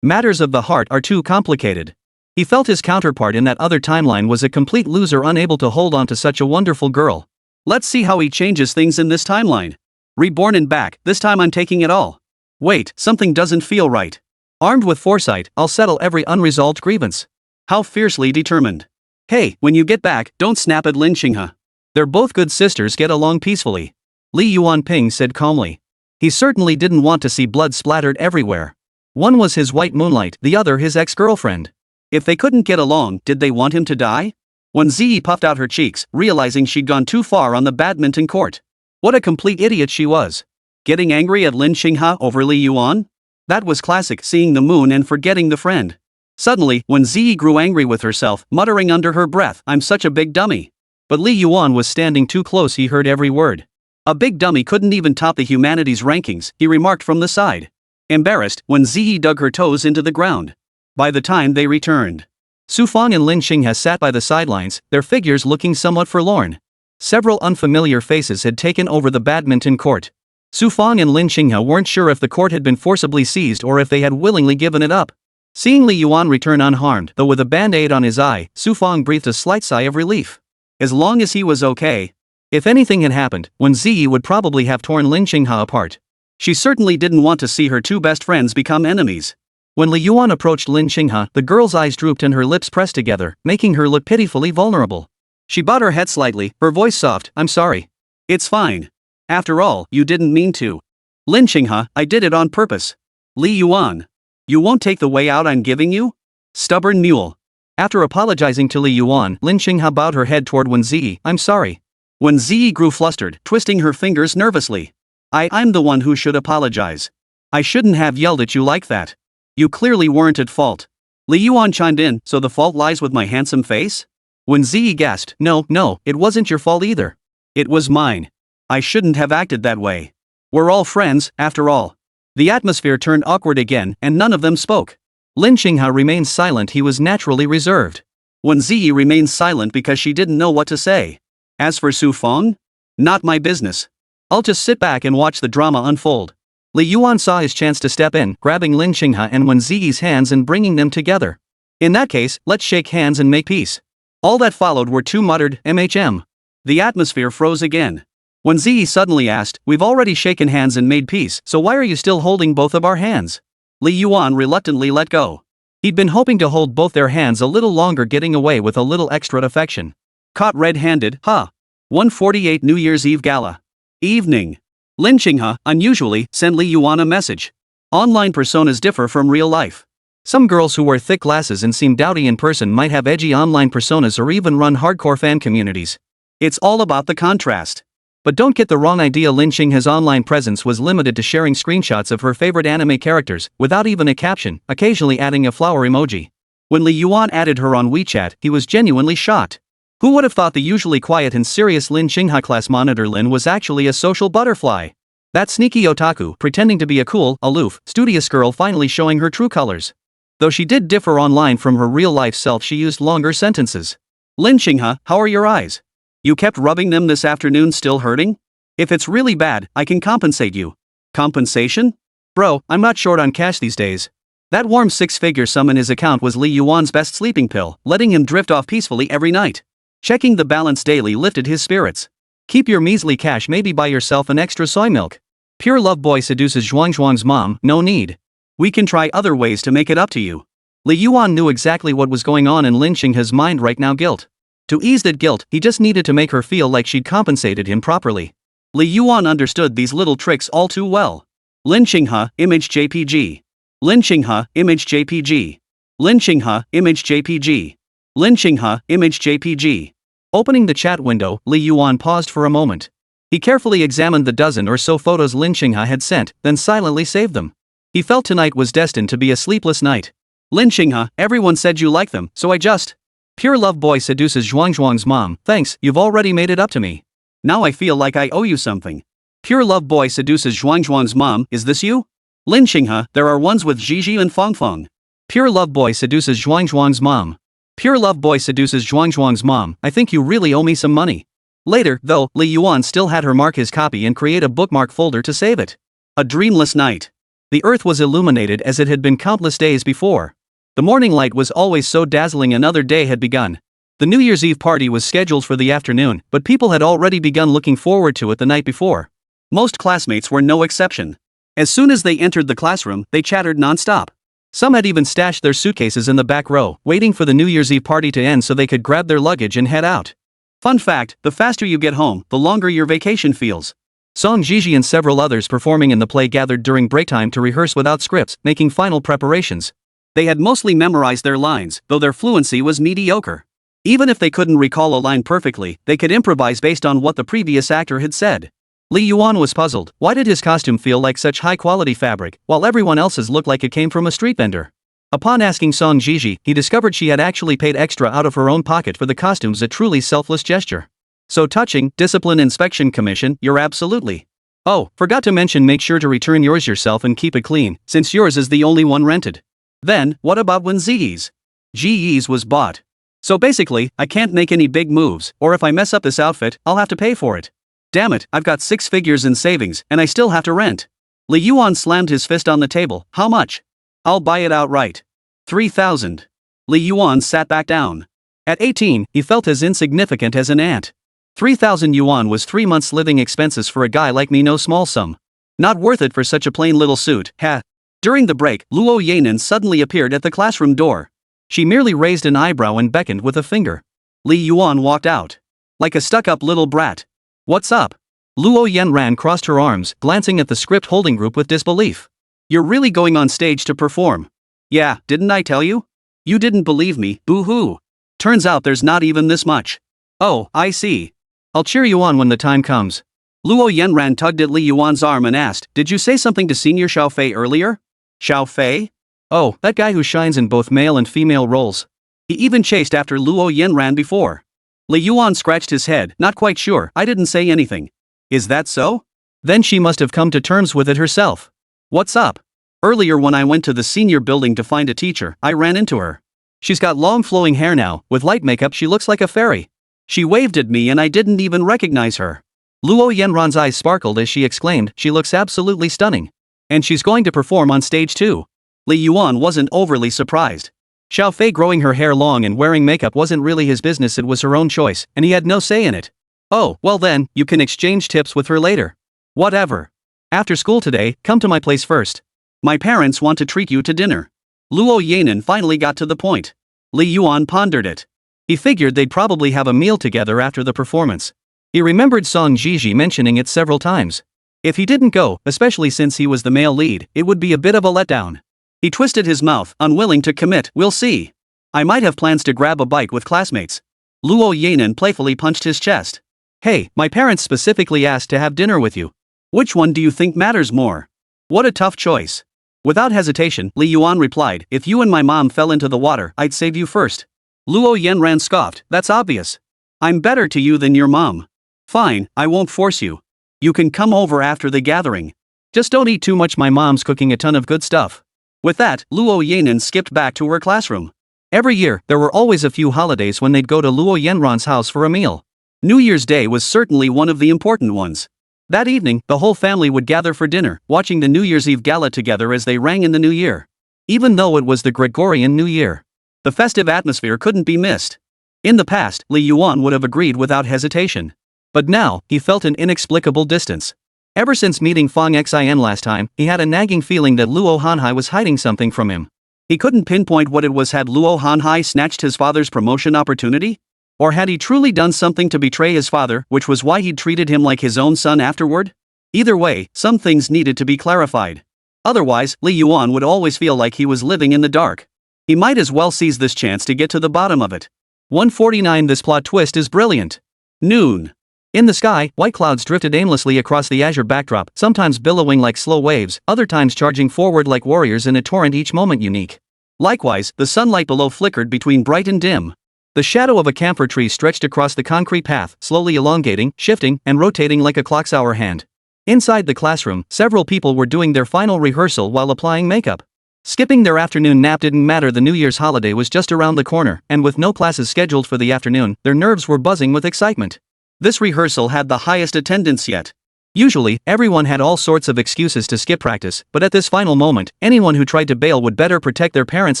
Matters of the heart are too complicated. He felt his counterpart in that other timeline was a complete loser, unable to hold on to such a wonderful girl. Let's see how he changes things in this timeline. Reborn and back, this time I'm taking it all. Wait, something doesn't feel right. Armed with foresight, I'll settle every unresolved grievance. How fiercely determined. Hey, when you get back, don't snap at Lin Xinghe. They're both good sisters, get along peacefully. Li Yuan Ping said calmly. He certainly didn't want to see blood splattered everywhere. One was his white moonlight, the other his ex-girlfriend. If they couldn't get along, did they want him to die? Wēn Zhiyi puffed out her cheeks, realizing she'd gone too far on the badminton court. What a complete idiot she was. Getting angry at Lin Xinghe over Li Yuan? That was classic, seeing the moon and forgetting the friend. Suddenly, Wēn Zhiyi grew angry with herself, muttering under her breath, "I'm such a big dummy." But Li Yuan was standing too close, he heard every word. A big dummy couldn't even top the humanities rankings, he remarked from the side. Embarrassed, Wēn Zhiyi dug her toes into the ground. By the time they returned, Su Feng and Lin Xinghe sat by the sidelines, their figures looking somewhat forlorn. Several unfamiliar faces had taken over the badminton court. Su Feng and Lin Xinghe weren't sure if the court had been forcibly seized or if they had willingly given it up. Seeing Li Yuan return unharmed, though with a band-aid on his eye, Su Feng breathed a slight sigh of relief. As long as he was okay. If anything had happened, Wēn Zhiyi would probably have torn Lin Xinghe apart. She certainly didn't want to see her two best friends become enemies. When Li Yuan approached Lin Xinghe, the girl's eyes drooped and her lips pressed together, making her look pitifully vulnerable. She bowed her head slightly, her voice soft, "I'm sorry. It's fine. After all, you didn't mean to. Lin Xinghe, I did it on purpose. Li Yuan. You won't take the way out I'm giving you? Stubborn mule." After apologizing to Li Yuan, Lin Xinghe bowed her head toward Wēn Zhiyi, "I'm sorry." Wēn Zhiyi grew flustered, twisting her fingers nervously. I'm the one who should apologize. I shouldn't have yelled at you like that. You clearly weren't at fault." Li Yuan chimed in, "So the fault lies with my handsome face?" Wēn Zhiyi gasped, No, it wasn't your fault either. It was mine. I shouldn't have acted that way. We're all friends, after all." The atmosphere turned awkward again, and none of them spoke. Lin Xinghe remained silent, he was naturally reserved. Wēn Zhiyi remained silent because she didn't know what to say. As for Su Feng? Not my business. I'll just sit back and watch the drama unfold. Li Yuan saw his chance to step in, grabbing Lin Xinghe and Wēn Zhiyi's hands and bringing them together. "In that case, let's shake hands and make peace." All that followed were two muttered, "MHM." The atmosphere froze again. Wēn Zhiyi suddenly asked, "We've already shaken hands and made peace, so why are you still holding both of our hands?" Li Yuan reluctantly let go. He'd been hoping to hold both their hands a little longer, getting away with a little extra affection. Caught red-handed, huh? 148 New Year's Eve Gala. Evening. Lin Xinghe, unusually, sent Li Yuan a message. Online personas differ from real life. Some girls who wear thick glasses and seem dowdy in person might have edgy online personas or even run hardcore fan communities. It's all about the contrast. But don't get the wrong idea, Lin Xinghe's online presence was limited to sharing screenshots of her favorite anime characters, without even a caption, occasionally adding a flower emoji. When Li Yuan added her on WeChat, he was genuinely shocked. Who would have thought the usually quiet and serious Lin Qinghe class monitor Lin was actually a social butterfly? That sneaky otaku, pretending to be a cool, aloof, studious girl finally showing her true colors. Though she did differ online from her real-life self, she used longer sentences. Lin Qinghe, how are your eyes? You kept rubbing them this afternoon, still hurting? If it's really bad, I can compensate you. Compensation? Bro, I'm not short on cash these days. That warm six-figure sum in his account was Li Yuan's best sleeping pill, letting him drift off peacefully every night. Checking the balance daily lifted his spirits. Keep your measly cash, maybe buy yourself an extra soy milk. Pure love boy seduces Zhuang's mom, no need. We can try other ways to make it up to you. Li Yuan knew exactly what was going on in Lin Qinghe's mind right now. Guilt. To ease that guilt, he just needed to make her feel like she'd compensated him properly. Li Yuan understood these little tricks all too well. Lin Qinghe, image JPG. Lin Qinghe, image JPG. Lin Qinghe, image JPG. Lin Qinghe, image JPG. Opening the chat window, Li Yuan paused for a moment. He carefully examined the dozen or so photos Lin Qinghe had sent, then silently saved them. He felt tonight was destined to be a sleepless night. Lin Qinghe, everyone said you like them, so I just. Pure love boy seduces Zhuang's mom, thanks, you've already made it up to me. Now I feel like I owe you something. Pure love boy seduces Zhuang's mom, is this you? Lin Qinghe, there are ones with Zhiyi and Feng. Pure love boy seduces Zhuang's mom. Pure love boy seduces Zhuang's mom, I think you really owe me some money. Later, though, Li Yuan still had her mark his copy and create a bookmark folder to save it. A dreamless night. The earth was illuminated as it had been countless days before. The morning light was always so dazzling. Another day had begun. The New Year's Eve party was scheduled for the afternoon, but people had already begun looking forward to it the night before. Most classmates were no exception. As soon as they entered the classroom, they chattered non-stop. Some had even stashed their suitcases in the back row, waiting for the New Year's Eve party to end so they could grab their luggage and head out. Fun fact, the faster you get home, the longer your vacation feels. Song Zhiyi and several others performing in the play gathered during break time to rehearse without scripts, making final preparations. They had mostly memorized their lines, though their fluency was mediocre. Even if they couldn't recall a line perfectly, they could improvise based on what the previous actor had said. Li Yuan was puzzled. Why did his costume feel like such high-quality fabric, while everyone else's looked like it came from a street vendor? Upon asking Song Zhiyi, he discovered she had actually paid extra out of her own pocket for the costumes, a truly selfless gesture. So touching, discipline inspection commission, you're absolutely. Oh, forgot to mention, make sure to return yours yourself and keep it clean, since yours is the only one rented. Then, what about Wēn Zhiyi's? Zhiyi's was bought. So basically, I can't make any big moves, or if I mess up this outfit, I'll have to pay for it. Damn it, I've got 6 figures in savings, and I still have to rent. Li Yuan slammed his fist on the table. How much? I'll buy it outright. 3,000. Li Yuan sat back down. At 18, he felt as insignificant as an ant. 3,000 yuan was 3 months' living expenses for a guy like me, no small sum. Not worth it for such a plain little suit, ha. During the break, Luo Yanan suddenly appeared at the classroom door. She merely raised an eyebrow and beckoned with a finger. Li Yuan walked out. Like a stuck-up little brat. What's up? Luo Yanran crossed her arms, glancing at the script holding group with disbelief. You're really going on stage to perform? Yeah, didn't I tell you? You didn't believe me, boo-hoo. Turns out there's not even this much. Oh, I see. I'll cheer you on when the time comes. Luo Yanran tugged at Li Yuan's arm and asked, did you say something to Senior Xiao Fei earlier? Xiao Fei? Oh, that guy who shines in both male and female roles. He even chased after Luo Yanran before. Li Yuan scratched his head, not quite sure. I didn't say anything. Is that so? Then she must have come to terms with it herself. What's up? Earlier when I went to the senior building to find a teacher, I ran into her. She's got long flowing hair now, with light makeup she looks like a fairy. She waved at me and I didn't even recognize her. Luo Yanran's eyes sparkled as she exclaimed, she looks absolutely stunning. And she's going to perform on stage too. Li Yuan wasn't overly surprised. Xiao Fei growing her hair long and wearing makeup wasn't really his business, it was her own choice, and he had no say in it. Oh, well then, you can exchange tips with her later. Whatever. After school today, come to my place first. My parents want to treat you to dinner. Luo Yanan finally got to the point. Li Yuan pondered it. He figured they'd probably have a meal together after the performance. He remembered Song Zhiyi mentioning it several times. If he didn't go, especially since he was the male lead, it would be a bit of a letdown. He twisted his mouth, unwilling to commit. We'll see. I might have plans to grab a bite with classmates. Luo Yanan playfully punched his chest. Hey, my parents specifically asked to have dinner with you. Which one do you think matters more? What a tough choice. Without hesitation, Li Yuan replied, if you and my mom fell into the water, I'd save you first. Luo Yanran scoffed, that's obvious. I'm better to you than your mom. Fine, I won't force you. You can come over after the gathering. Just don't eat too much, my mom's cooking a ton of good stuff. With that, Luo Yanan skipped back to her classroom. Every year, there were always a few holidays when they'd go to Luo Yanran's house for a meal. New Year's Day was certainly one of the important ones. That evening, the whole family would gather for dinner, watching the New Year's Eve gala together as they rang in the new year. Even though it was the Gregorian New Year, the festive atmosphere couldn't be missed. In the past, Li Yuan would have agreed without hesitation. But now, he felt an inexplicable distance. Ever since meeting Fang Xin last time, he had a nagging feeling that Luo Hanhai was hiding something from him. He couldn't pinpoint what it was. Had Luo Hanhai snatched his father's promotion opportunity? Or had he truly done something to betray his father, which was why he'd treated him like his own son afterward? Either way, some things needed to be clarified. Otherwise, Li Yuan would always feel like he was living in the dark. He might as well seize this chance to get to the bottom of it. 149. This plot twist is brilliant. Noon. In the sky, white clouds drifted aimlessly across the azure backdrop, sometimes billowing like slow waves, other times charging forward like warriors in a torrent, each moment unique. Likewise, the sunlight below flickered between bright and dim. The shadow of a camphor tree stretched across the concrete path, slowly elongating, shifting, and rotating like a clock's hour hand. Inside the classroom, several people were doing their final rehearsal while applying makeup. Skipping their afternoon nap didn't matter. The New Year's holiday was just around the corner, and with no classes scheduled for the afternoon, their nerves were buzzing with excitement. This rehearsal had the highest attendance yet. Usually, everyone had all sorts of excuses to skip practice, but at this final moment, anyone who tried to bail would better protect their parents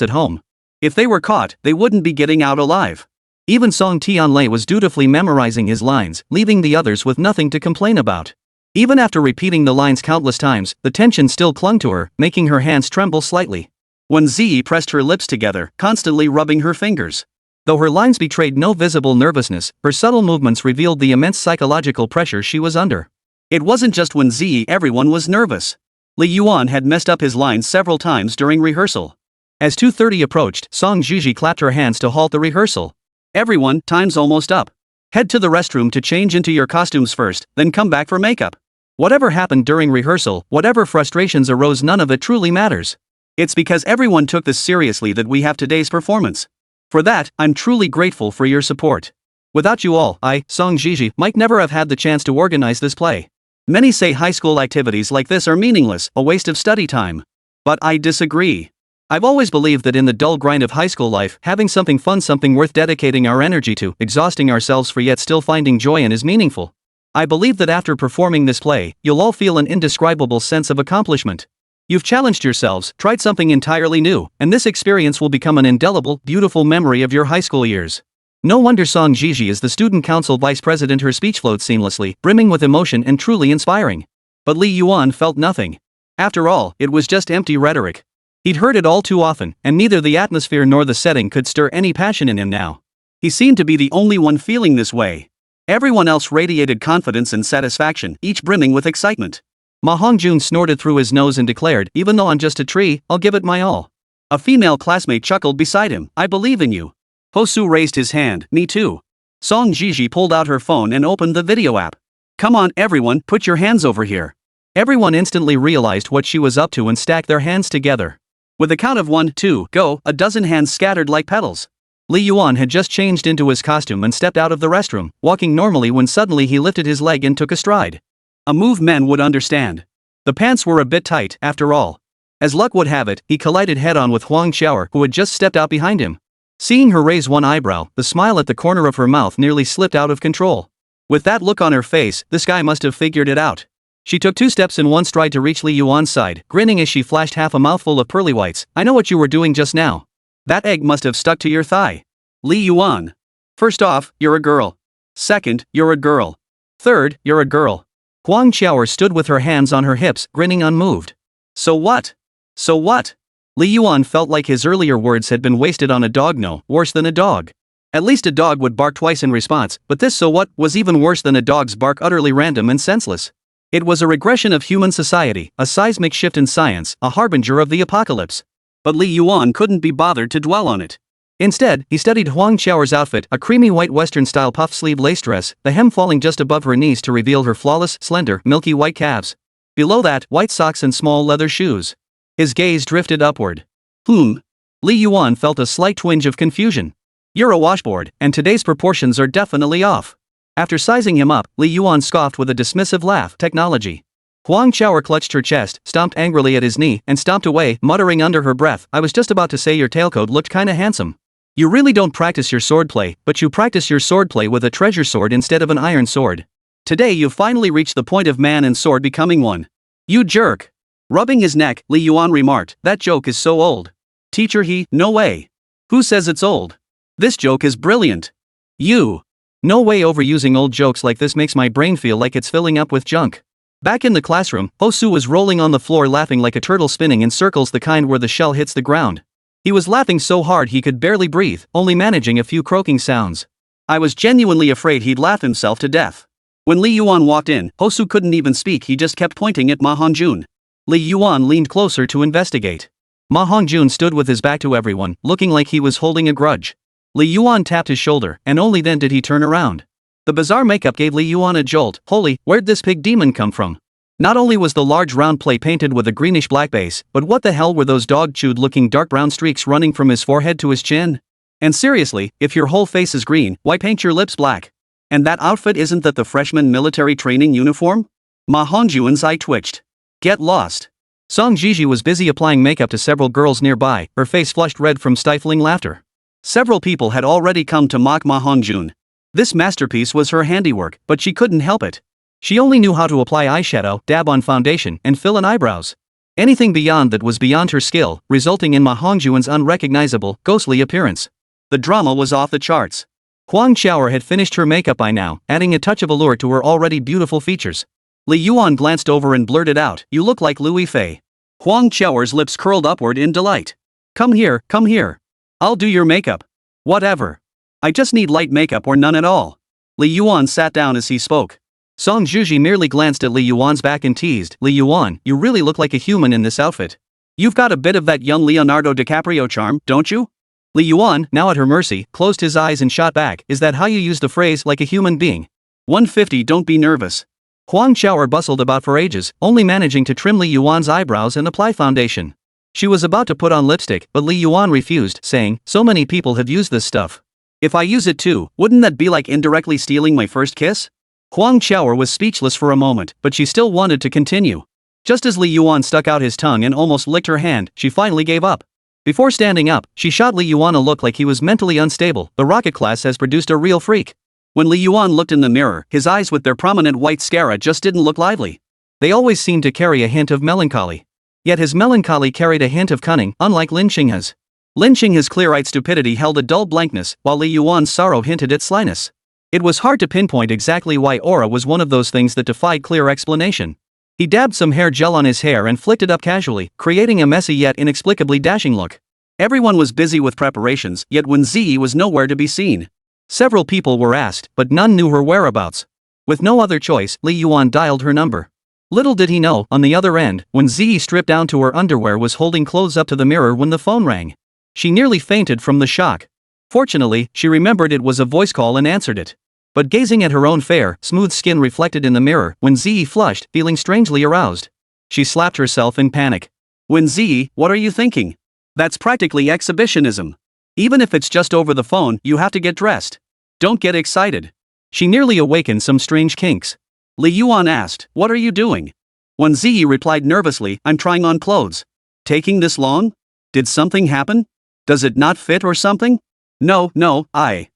at home. If they were caught, they wouldn't be getting out alive. Even Song Tianlei was dutifully memorizing his lines, leaving the others with nothing to complain about. Even after repeating the lines countless times, the tension still clung to her, making her hands tremble slightly. Wēn Zhiyi pressed her lips together, constantly rubbing her fingers. Though her lines betrayed no visible nervousness, her subtle movements revealed the immense psychological pressure she was under. It wasn't just Wēn Zhiyi, everyone was nervous. Li Yuan had messed up his lines several times during rehearsal. As 2:30 approached, Song Zhiyi clapped her hands to halt the rehearsal. Everyone, time's almost up. Head to the restroom to change into your costumes first, then come back for makeup. Whatever happened during rehearsal, whatever frustrations arose, none of it truly matters. It's because everyone took this seriously that we have today's performance. For that, I'm truly grateful for your support. Without you all, I, Song Zhiyi, might never have had the chance to organize this play. Many say high school activities like this are meaningless, a waste of study time. But I disagree. I've always believed that in the dull grind of high school life, having something fun, something worth dedicating our energy to, exhausting ourselves for yet still finding joy in, is meaningful. I believe that after performing this play, you'll all feel an indescribable sense of accomplishment. You've challenged yourselves, tried something entirely new, and this experience will become an indelible, beautiful memory of your high school years. No wonder Song Zhiyi is the student council vice president. Her speech flowed seamlessly, brimming with emotion and truly inspiring. But Li Yuan felt nothing. After all, it was just empty rhetoric. He'd heard it all too often, and neither the atmosphere nor the setting could stir any passion in him now. He seemed to be the only one feeling this way. Everyone else radiated confidence and satisfaction, each brimming with excitement. Ma Hongjun snorted through his nose and declared, "Even though I'm just a tree, I'll give it my all." A female classmate chuckled beside him, "I believe in you." Hosu raised his hand, "Me too." Song Zhiyi pulled out her phone and opened the video app. "Come on everyone, put your hands over here." Everyone instantly realized what she was up to and stacked their hands together. With a count of 1, 2, go, a dozen hands scattered like petals. Li Yuan had just changed into his costume and stepped out of the restroom, walking normally when suddenly he lifted his leg and took a stride. A move men would understand. The pants were a bit tight, after all. As luck would have it, he collided head-on with Huang Xiaoer, who had just stepped out behind him. Seeing her raise one eyebrow, the smile at the corner of her mouth nearly slipped out of control. With that look on her face, this guy must have figured it out. She took 2 steps in one stride to reach Li Yuan's side, grinning as she flashed half a mouthful of pearly whites. "I know what you were doing just now. That egg must have stuck to your thigh. Li Yuan. First off, you're a girl. Second, you're a girl. Third, you're a girl." Huang Xiaoer stood with her hands on her hips, grinning unmoved. So what? So what? Li Yuan felt like his earlier words had been wasted on a dog. No, worse than a dog. At least a dog would bark twice in response, but this "so what" was even worse than a dog's bark, utterly random and senseless. It was a regression of human society, a seismic shift in science, a harbinger of the apocalypse. But Li Yuan couldn't be bothered to dwell on it. Instead, he studied Huang Xiaoer's outfit, a creamy white Western-style puff-sleeve lace dress, the hem falling just above her knees to reveal her flawless, slender, milky white calves. Below that, white socks and small leather shoes. His gaze drifted upward. Li Yuan felt a slight twinge of confusion. You're a washboard, and today's proportions are definitely off. After sizing him up, Li Yuan scoffed with a dismissive laugh. Technology. Huang Chaoer clutched her chest, stomped angrily at his knee, and stomped away, muttering under her breath, I was just about to say your tailcoat looked kinda handsome. You really don't practice your swordplay, but you practice your swordplay with a treasure sword instead of an iron sword. Today you've finally reached the point of man and sword becoming one. You jerk. Rubbing his neck, Li Yuan remarked, that joke is so old. Teacher no way. Who says it's old? This joke is brilliant. You. No way, overusing old jokes like this makes my brain feel like it's filling up with junk. Back in the classroom, Hosu was rolling on the floor laughing like a turtle spinning in circles, the kind where the shell hits the ground. He was laughing so hard he could barely breathe, only managing a few croaking sounds. I was genuinely afraid he'd laugh himself to death. When Li Yuan walked in, Hosu couldn't even speak, he just kept pointing at Ma Hongjun. Li Yuan leaned closer to investigate. Ma Hongjun stood with his back to everyone, looking like he was holding a grudge. Li Yuan tapped his shoulder, and only then did he turn around. The bizarre makeup gave Li Yuan a jolt. Holy, where'd this pig demon come from? Not only was the large round plate painted with a greenish-black base, but what the hell were those dog-chewed-looking dark brown streaks running from his forehead to his chin? And seriously, if your whole face is green, why paint your lips black? And that outfit, isn't that the freshman military training uniform? Ma Hongjun's eye twitched. Get lost. Song Jiji was busy applying makeup to several girls nearby, her face flushed red from stifling laughter. Several people had already come to mock Ma Hongjun. This masterpiece was her handiwork, but she couldn't help it. She only knew how to apply eyeshadow, dab on foundation, and fill in eyebrows. Anything beyond that was beyond her skill, resulting in Ma Hongjun's unrecognizable, ghostly appearance. The drama was off the charts. Huang Chaoer had finished her makeup by now, adding a touch of allure to her already beautiful features. Li Yuan glanced over and blurted out, you look like Louis Fei. Huang Chaoer's lips curled upward in delight. Come here, come here. I'll do your makeup. Whatever. I just need light makeup or none at all. Li Yuan sat down as he spoke. Song Jiji merely glanced at Li Yuan's back and teased, Li Yuan, you really look like a human in this outfit. You've got a bit of that young Leonardo DiCaprio charm, don't you? Li Yuan, now at her mercy, closed his eyes and shot back, is that how you use the phrase like a human being? 150, don't be nervous. Huang Chaoer bustled about for ages, only managing to trim Li Yuan's eyebrows and apply foundation. She was about to put on lipstick, but Li Yuan refused, saying, so many people have used this stuff. If I use it too, wouldn't that be like indirectly stealing my first kiss? Huang Chaoer was speechless for a moment, but she still wanted to continue. Just as Li Yuan stuck out his tongue and almost licked her hand, she finally gave up. Before standing up, she shot Li Yuan a look like he was mentally unstable. The rocket class has produced a real freak. When Li Yuan looked in the mirror, his eyes with their prominent white sclera just didn't look lively. They always seemed to carry a hint of melancholy. Yet his melancholy carried a hint of cunning, unlike Lin Xinghe's. Lin Xinghe's clear-eyed stupidity held a dull blankness, while Li Yuan's sorrow hinted at slyness. It was hard to pinpoint exactly why aura was one of those things that defied clear explanation. He dabbed some hair gel on his hair and flicked it up casually, creating a messy yet inexplicably dashing look. Everyone was busy with preparations, yet Wēn Zhiyi was nowhere to be seen. Several people were asked, but none knew her whereabouts. With no other choice, Li Yuan dialed her number. Little did he know, on the other end, Wēn Zhiyi, stripped down to her underwear, was holding clothes up to the mirror when the phone rang. She nearly fainted from the shock. Fortunately, she remembered it was a voice call and answered it. But gazing at her own fair, smooth skin reflected in the mirror, Wēn Zhiyi flushed, feeling strangely aroused. She slapped herself in panic. Wēn Zhiyi, what are you thinking? That's practically exhibitionism. Even if it's just over the phone, you have to get dressed. Don't get excited. She nearly awakened some strange kinks. Li Yuan asked, what are you doing? Wēn Zhiyi replied nervously, I'm trying on clothes. Taking this long? Did something happen? Does it not fit or something? No, I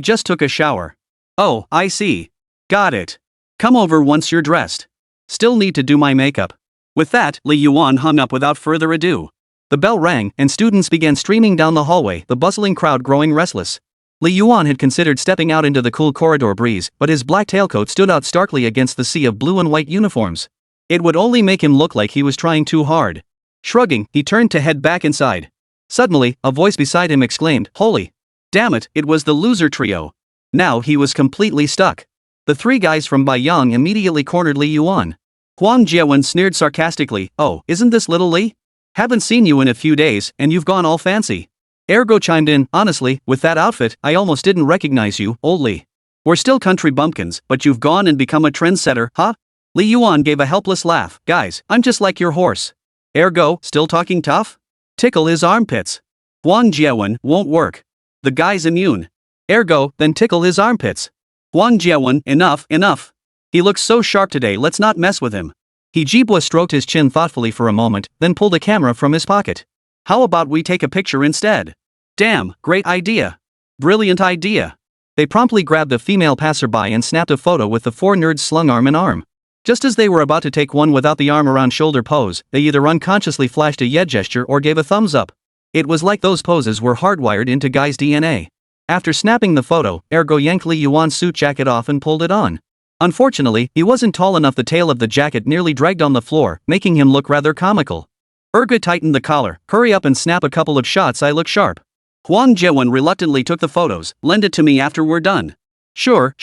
just took a shower. Oh, I see. Got it. Come over once you're dressed. Still need to do my makeup. With that, Li Yuan hung up without further ado. The bell rang, and students began streaming down the hallway, the bustling crowd growing restless. Li Yuan had considered stepping out into the cool corridor breeze, but his black tailcoat stood out starkly against the sea of blue and white uniforms. It would only make him look like he was trying too hard. Shrugging, he turned to head back inside. Suddenly, a voice beside him exclaimed, holy! Damn it, it was the loser trio. Now he was completely stuck. The three guys from Baiyang immediately cornered Li Yuan. Huang Jiawen sneered sarcastically, oh, isn't this little Li? Haven't seen you in a few days, and you've gone all fancy. Ergo chimed in, honestly, with that outfit, I almost didn't recognize you, old Li. We're still country bumpkins, but you've gone and become a trendsetter, huh? Li Yuan gave a helpless laugh, guys, I'm just like your horse. Ergo, still talking tough? Tickle his armpits. Huang Jiawen, won't work. The guy's immune. Ergo, then tickle his armpits. Wang Jiawen, enough. He looks so sharp today, let's not mess with him. He Jibwa stroked his chin thoughtfully for a moment, then pulled a camera from his pocket. How about we take a picture instead? Damn, great idea. Brilliant idea. They promptly grabbed a female passerby and snapped a photo with the four nerds slung arm in arm. Just as they were about to take one without the arm around shoulder pose, they either unconsciously flashed a yeah gesture or gave a thumbs up. It was like those poses were hardwired into Guy's DNA. After snapping the photo, Ergo yanked Li Yuan's suit jacket off and pulled it on. Unfortunately, he wasn't tall enough. The tail of the jacket nearly dragged on the floor, making him look rather comical. Ergo tightened the collar. Hurry up and snap a couple of shots, I look sharp. Huang Jiawen reluctantly took the photos. Lend it to me after we're done. Sure.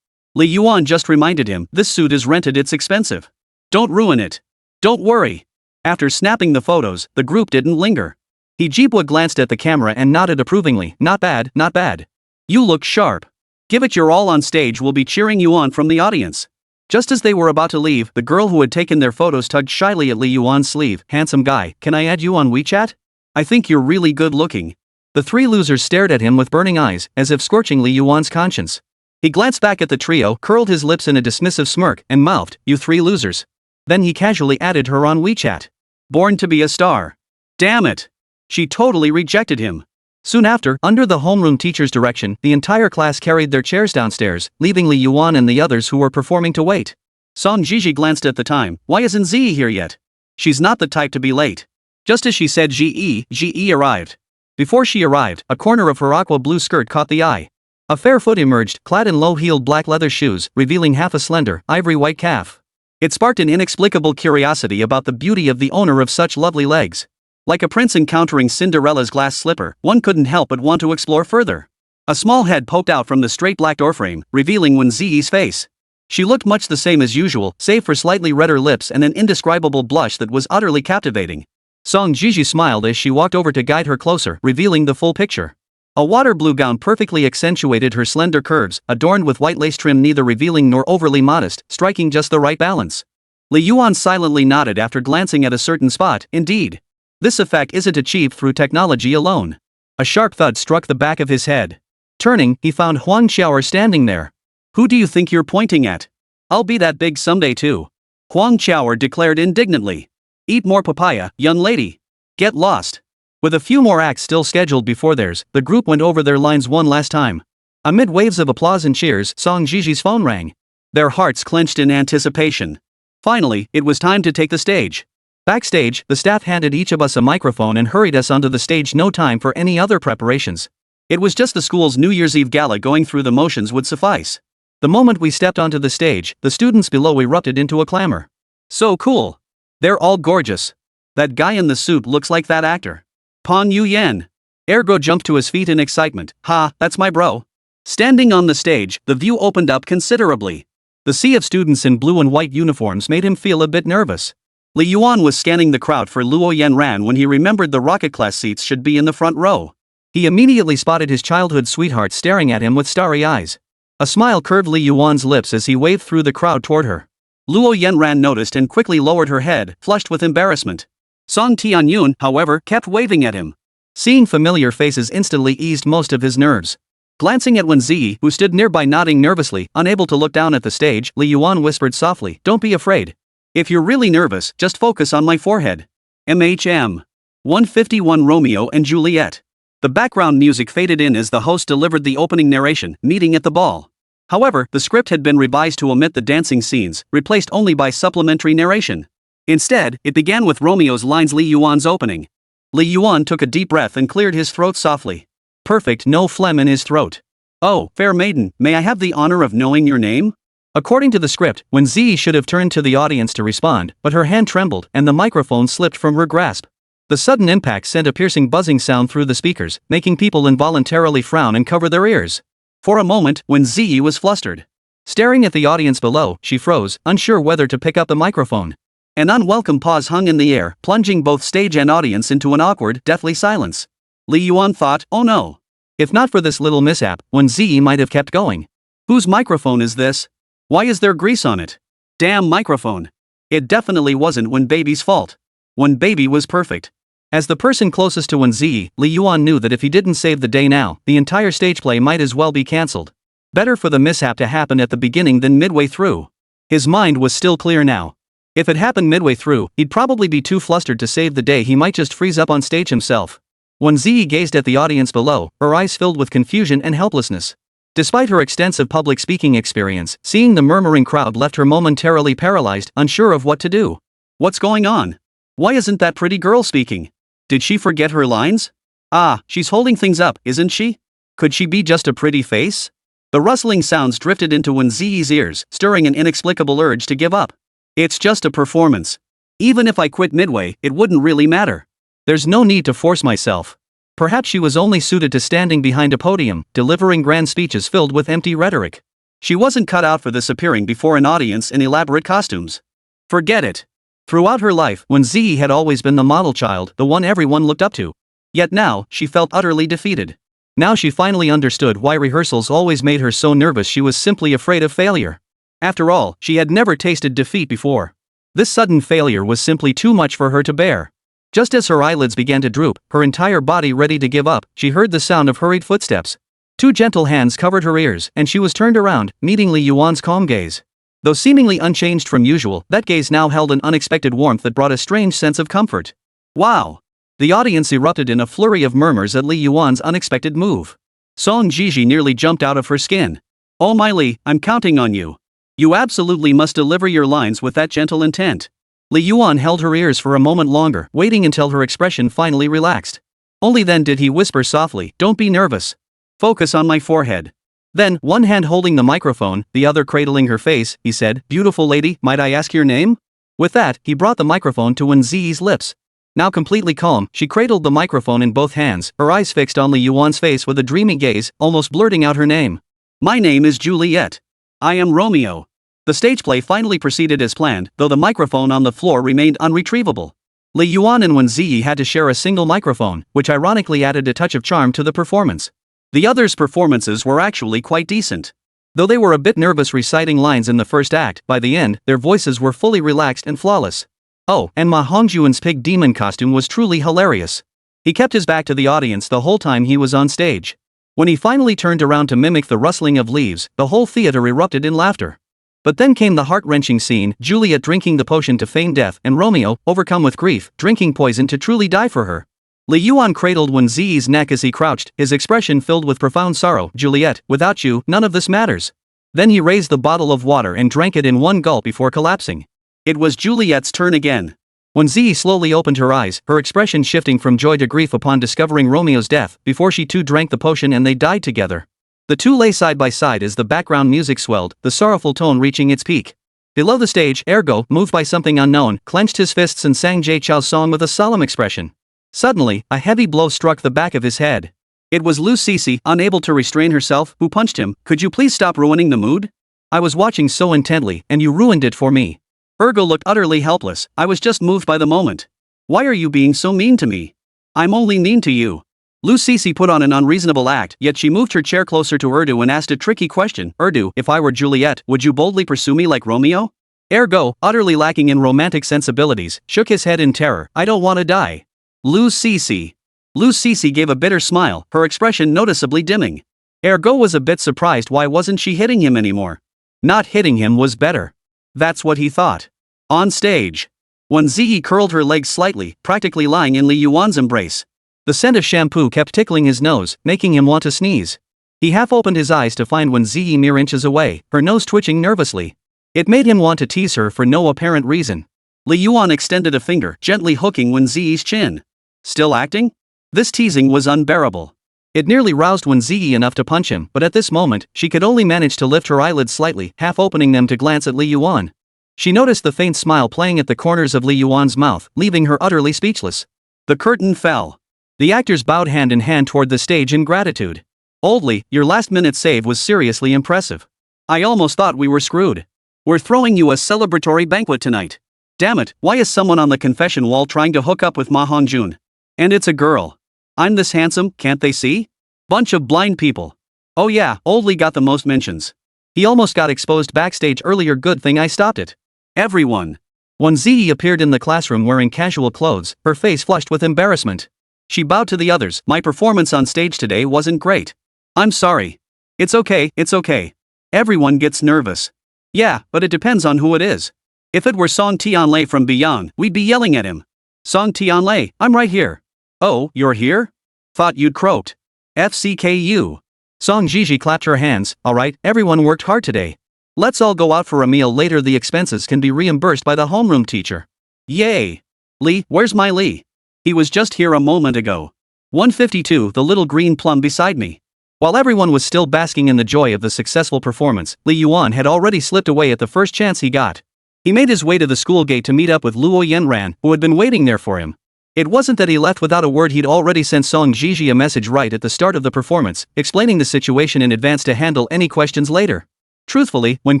Li Yuan just reminded him, this suit is rented, it's expensive. Don't ruin it. Don't worry. After snapping the photos, the group didn't linger. He Jibwa glanced at the camera and nodded approvingly. Not bad. You look sharp. Give it your all on stage, we'll be cheering you on from the audience. Just as they were about to leave, the girl who had taken their photos tugged shyly at Li Yuan's sleeve. Handsome guy, can I add you on WeChat? I think you're really good looking. The three losers stared at him with burning eyes, as if scorching Li Yuan's conscience. He glanced back at the trio, curled his lips in a dismissive smirk, and mouthed, you three losers. Then he casually added her on WeChat. Born to be a star. Damn it. She totally rejected him. Soon after, under the homeroom teacher's direction, the entire class carried their chairs downstairs, leaving Li Yuan and the others who were performing to wait. Song Zhiyi glanced at the time. Why isn't Zhiyi here yet? She's not the type to be late. Just as she said Zhiyi arrived. Before she arrived, a corner of her aqua blue skirt caught the eye. A fair foot emerged, clad in low-heeled black leather shoes, revealing half a slender, ivory-white calf. It sparked an inexplicable curiosity about the beauty of the owner of such lovely legs. Like a prince encountering Cinderella's glass slipper, one couldn't help but want to explore further. A small head poked out from the straight black doorframe, revealing Wēn Zhiyi's face. She looked much the same as usual, save for slightly redder lips and an indescribable blush that was utterly captivating. Song Zhiyi smiled as she walked over to guide her closer, revealing the full picture. A water blue gown perfectly accentuated her slender curves, adorned with white lace trim, neither revealing nor overly modest, striking just the right balance. Li Yuan silently nodded after glancing at a certain spot. Indeed. This effect isn't achieved through technology alone. A sharp thud struck the back of his head. Turning, he found Huang Qiaoer standing there. Who do you think you're pointing at? I'll be that big someday too. Huang Qiaoer declared indignantly. Eat more papaya, young lady. Get lost. With a few more acts still scheduled before theirs, the group went over their lines one last time. Amid waves of applause and cheers, Song Zhiyi's phone rang. Their hearts clenched in anticipation. Finally, it was time to take the stage. Backstage, the staff handed each of us a microphone and hurried us onto the stage. No time for any other preparations. It was just the school's New Year's Eve gala. Going through the motions would suffice. The moment we stepped onto the stage, the students below erupted into a clamor. So cool. They're all gorgeous. That guy in the suit looks like that actor. Pan Yuyan. Ergo jumped to his feet in excitement. Ha, that's my bro. Standing on the stage, the view opened up considerably. The sea of students in blue and white uniforms made him feel a bit nervous. Li Yuan was scanning the crowd for Luo Yanran when he remembered the rocket class seats should be in the front row. He immediately spotted his childhood sweetheart staring at him with starry eyes. A smile curved Li Yuan's lips as he waved through the crowd toward her. Luo Yanran noticed and quickly lowered her head, flushed with embarrassment. Song Tianyun, however, kept waving at him. Seeing familiar faces instantly eased most of his nerves. Glancing at Wēn Zhiyi, who stood nearby nodding nervously, unable to look down at the stage, Li Yuan whispered softly, "Don't be afraid. If you're really nervous, just focus on my forehead." MHM. 151 Romeo and Juliet. The background music faded in as the host delivered the opening narration, meeting at the ball. However, the script had been revised to omit the dancing scenes, replaced only by supplementary narration. Instead, it began with Romeo's lines. Li Yuan's opening. Li Yuan took a deep breath and cleared his throat softly. Perfect, no phlegm in his throat. "Oh, fair maiden, may I have the honor of knowing your name?" According to the script, Wēn Zhiyi should have turned to the audience to respond, but her hand trembled and the microphone slipped from her grasp. The sudden impact sent a piercing buzzing sound through the speakers, making people involuntarily frown and cover their ears. For a moment, Wēn Zhiyi was flustered. Staring at the audience below, she froze, unsure whether to pick up the microphone. An unwelcome pause hung in the air, plunging both stage and audience into an awkward, deathly silence. Li Yuan thought, oh no. If not for this little mishap, Wēn Zhiyi might have kept going. Whose microphone is this? Why is there grease on it? Damn microphone. It definitely wasn't Wēn Baby's fault. Wēn Baby was perfect. As the person closest to Wēn Zhiyi, Li Yuan knew that if he didn't save the day now, the entire stage play might as well be cancelled. Better for the mishap to happen at the beginning than midway through. His mind was still clear now. If it happened midway through, he'd probably be too flustered to save the day. He might just freeze up on stage himself. Wēn Zhiyi gazed at the audience below, her eyes filled with confusion and helplessness. Despite her extensive public speaking experience, seeing the murmuring crowd left her momentarily paralyzed, unsure of what to do. What's going on? Why isn't that pretty girl speaking? Did she forget her lines? Ah, she's holding things up, isn't she? Could she be just a pretty face? The rustling sounds drifted into Wēn Zhiyi's ears, stirring an inexplicable urge to give up. It's just a performance. Even if I quit midway, it wouldn't really matter. There's no need to force myself. Perhaps she was only suited to standing behind a podium, delivering grand speeches filled with empty rhetoric. She wasn't cut out for this, appearing before an audience in elaborate costumes. Forget it. Throughout her life, Wēn Zhiyi had always been the model child, the one everyone looked up to. Yet now, she felt utterly defeated. Now she finally understood why rehearsals always made her so nervous. She was simply afraid of failure. After all, she had never tasted defeat before. This sudden failure was simply too much for her to bear. Just as her eyelids began to droop, her entire body ready to give up, she heard the sound of hurried footsteps. Two gentle hands covered her ears, and she was turned around, meeting Li Yuan's calm gaze. Though seemingly unchanged from usual, that gaze now held an unexpected warmth that brought a strange sense of comfort. Wow! The audience erupted in a flurry of murmurs at Li Yuan's unexpected move. Song Jiji nearly jumped out of her skin. Oh my Li, I'm counting on you. You absolutely must deliver your lines with that gentle intent. Li Yuan held her ears for a moment longer, waiting until her expression finally relaxed. Only then did he whisper softly, "Don't be nervous. Focus on my forehead." Then, one hand holding the microphone, the other cradling her face, he said, "Beautiful lady, might I ask your name?" With that, he brought the microphone to Wēn Zhiyi's lips. Now completely calm, she cradled the microphone in both hands, her eyes fixed on Li Yuan's face with a dreamy gaze, almost blurting out her name. "My name is Juliet. I am Romeo." The stage play finally proceeded as planned, though the microphone on the floor remained unretrievable. Li Yuan and Wēn Zhiyi had to share a single microphone, which ironically added a touch of charm to the performance. The others' performances were actually quite decent. Though they were a bit nervous reciting lines in the first act, by the end, their voices were fully relaxed and flawless. Oh, and Ma Hongjuan's pig demon costume was truly hilarious. He kept his back to the audience the whole time he was on stage. When he finally turned around to mimic the rustling of leaves, the whole theater erupted in laughter. But then came the heart-wrenching scene, Juliet drinking the potion to feign death, and Romeo, overcome with grief, drinking poison to truly die for her. Li Yuan cradled Wēn Zhiyi's neck as he crouched, his expression filled with profound sorrow. "Juliet, without you, none of this matters." Then he raised the bottle of water and drank it in one gulp before collapsing. It was Juliet's turn again. Wēn Zhiyi slowly opened her eyes, her expression shifting from joy to grief upon discovering Romeo's death, before she too drank the potion and they died together. The two lay side by side as the background music swelled, the sorrowful tone reaching its peak. Below the stage, Ergo, moved by something unknown, clenched his fists and sang Jay Chou's song with a solemn expression. Suddenly, a heavy blow struck the back of his head. It was Lu Cece, unable to restrain herself, who punched him. "Could you please stop ruining the mood? I was watching so intently, and you ruined it for me." Ergo looked utterly helpless. "I was just moved by the moment. Why are you being so mean to me?" "I'm only mean to you." Lu Cece put on an unreasonable act, yet she moved her chair closer to Erdo and asked a tricky question. "Erdo, if I were Juliet, would you boldly pursue me like Romeo?" Ergo, utterly lacking in romantic sensibilities, shook his head in terror. "I don't want to die." Lu Cece. Lu Cece gave a bitter smile, her expression noticeably dimming. Ergo was a bit surprised. Why wasn't she hitting him anymore? Not hitting him was better. That's what he thought. On stage, Wēn Zhiyi curled her legs slightly, practically lying in Li Yuan's embrace. The scent of shampoo kept tickling his nose, making him want to sneeze. He half opened his eyes to find Wēn Zhiyi mere inches away, her nose twitching nervously. It made him want to tease her for no apparent reason. Li Yuan extended a finger, gently hooking Wēn Zhiyi's chin. Still acting? This teasing was unbearable. It nearly roused Wēn Zhiyi enough to punch him, but at this moment, she could only manage to lift her eyelids slightly, half opening them to glance at Li Yuan. She noticed the faint smile playing at the corners of Li Yuan's mouth, leaving her utterly speechless. The curtain fell. The actors bowed hand in hand toward the stage in gratitude. "Old Li, your last-minute save was seriously impressive. I almost thought we were screwed. We're throwing you a celebratory banquet tonight. Damn it, why is someone on the confession wall trying to hook up with Ma Hongjun? And it's a girl. I'm this handsome, can't they see? Bunch of blind people. Oh yeah, Old Li got the most mentions. He almost got exposed backstage earlier, good thing I stopped it. Everyone. Wēn Zhiyi appeared in the classroom wearing casual clothes, her face flushed with embarrassment. She bowed to the others. My performance on stage today wasn't great. I'm sorry. It's okay. Everyone gets nervous. Yeah, but it depends on who it is. If it were Song Tianlei from Beyond, we'd be yelling at him. Song Tianlei, I'm right here. Oh, you're here? Thought you'd croaked. FCKU. Song Zhiyi clapped her hands. Alright, everyone worked hard today. Let's all go out for a meal later. The expenses can be reimbursed by the homeroom teacher. Yay! Li, where's my Li? He was just here a moment ago. 152, the little green plum beside me. While everyone was still basking in the joy of the successful performance, Li Yuan had already slipped away at the first chance he got. He made his way to the school gate to meet up with Luo Yanran, who had been waiting there for him. It wasn't that he left without a word. He'd already sent Song Zhiyi a message right at the start of the performance, explaining the situation in advance to handle any questions later. Truthfully, when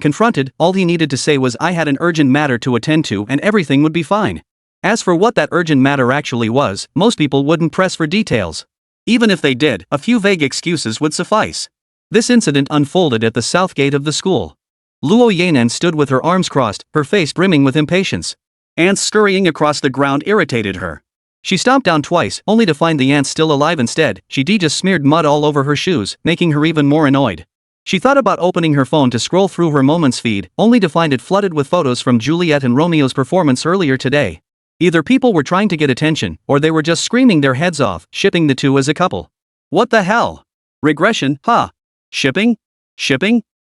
confronted, all he needed to say was, I had an urgent matter to attend to, and everything would be fine. As for what that urgent matter actually was, most people wouldn't press for details. Even if they did, a few vague excuses would suffice. This incident unfolded at the south gate of the school. Luo Yanran stood with her arms crossed, her face brimming with impatience. Ants scurrying across the ground irritated her. She stomped down twice, only to find the ants still alive instead. She just smeared mud all over her shoes, making her even more annoyed. She thought about opening her phone to scroll through her Moments feed, only to find it flooded with photos from Juliet and Romeo's performance earlier today. Either people were trying to get attention, or they were just screaming their heads off, shipping the two as a couple. What the hell? Regression, huh? Shipping?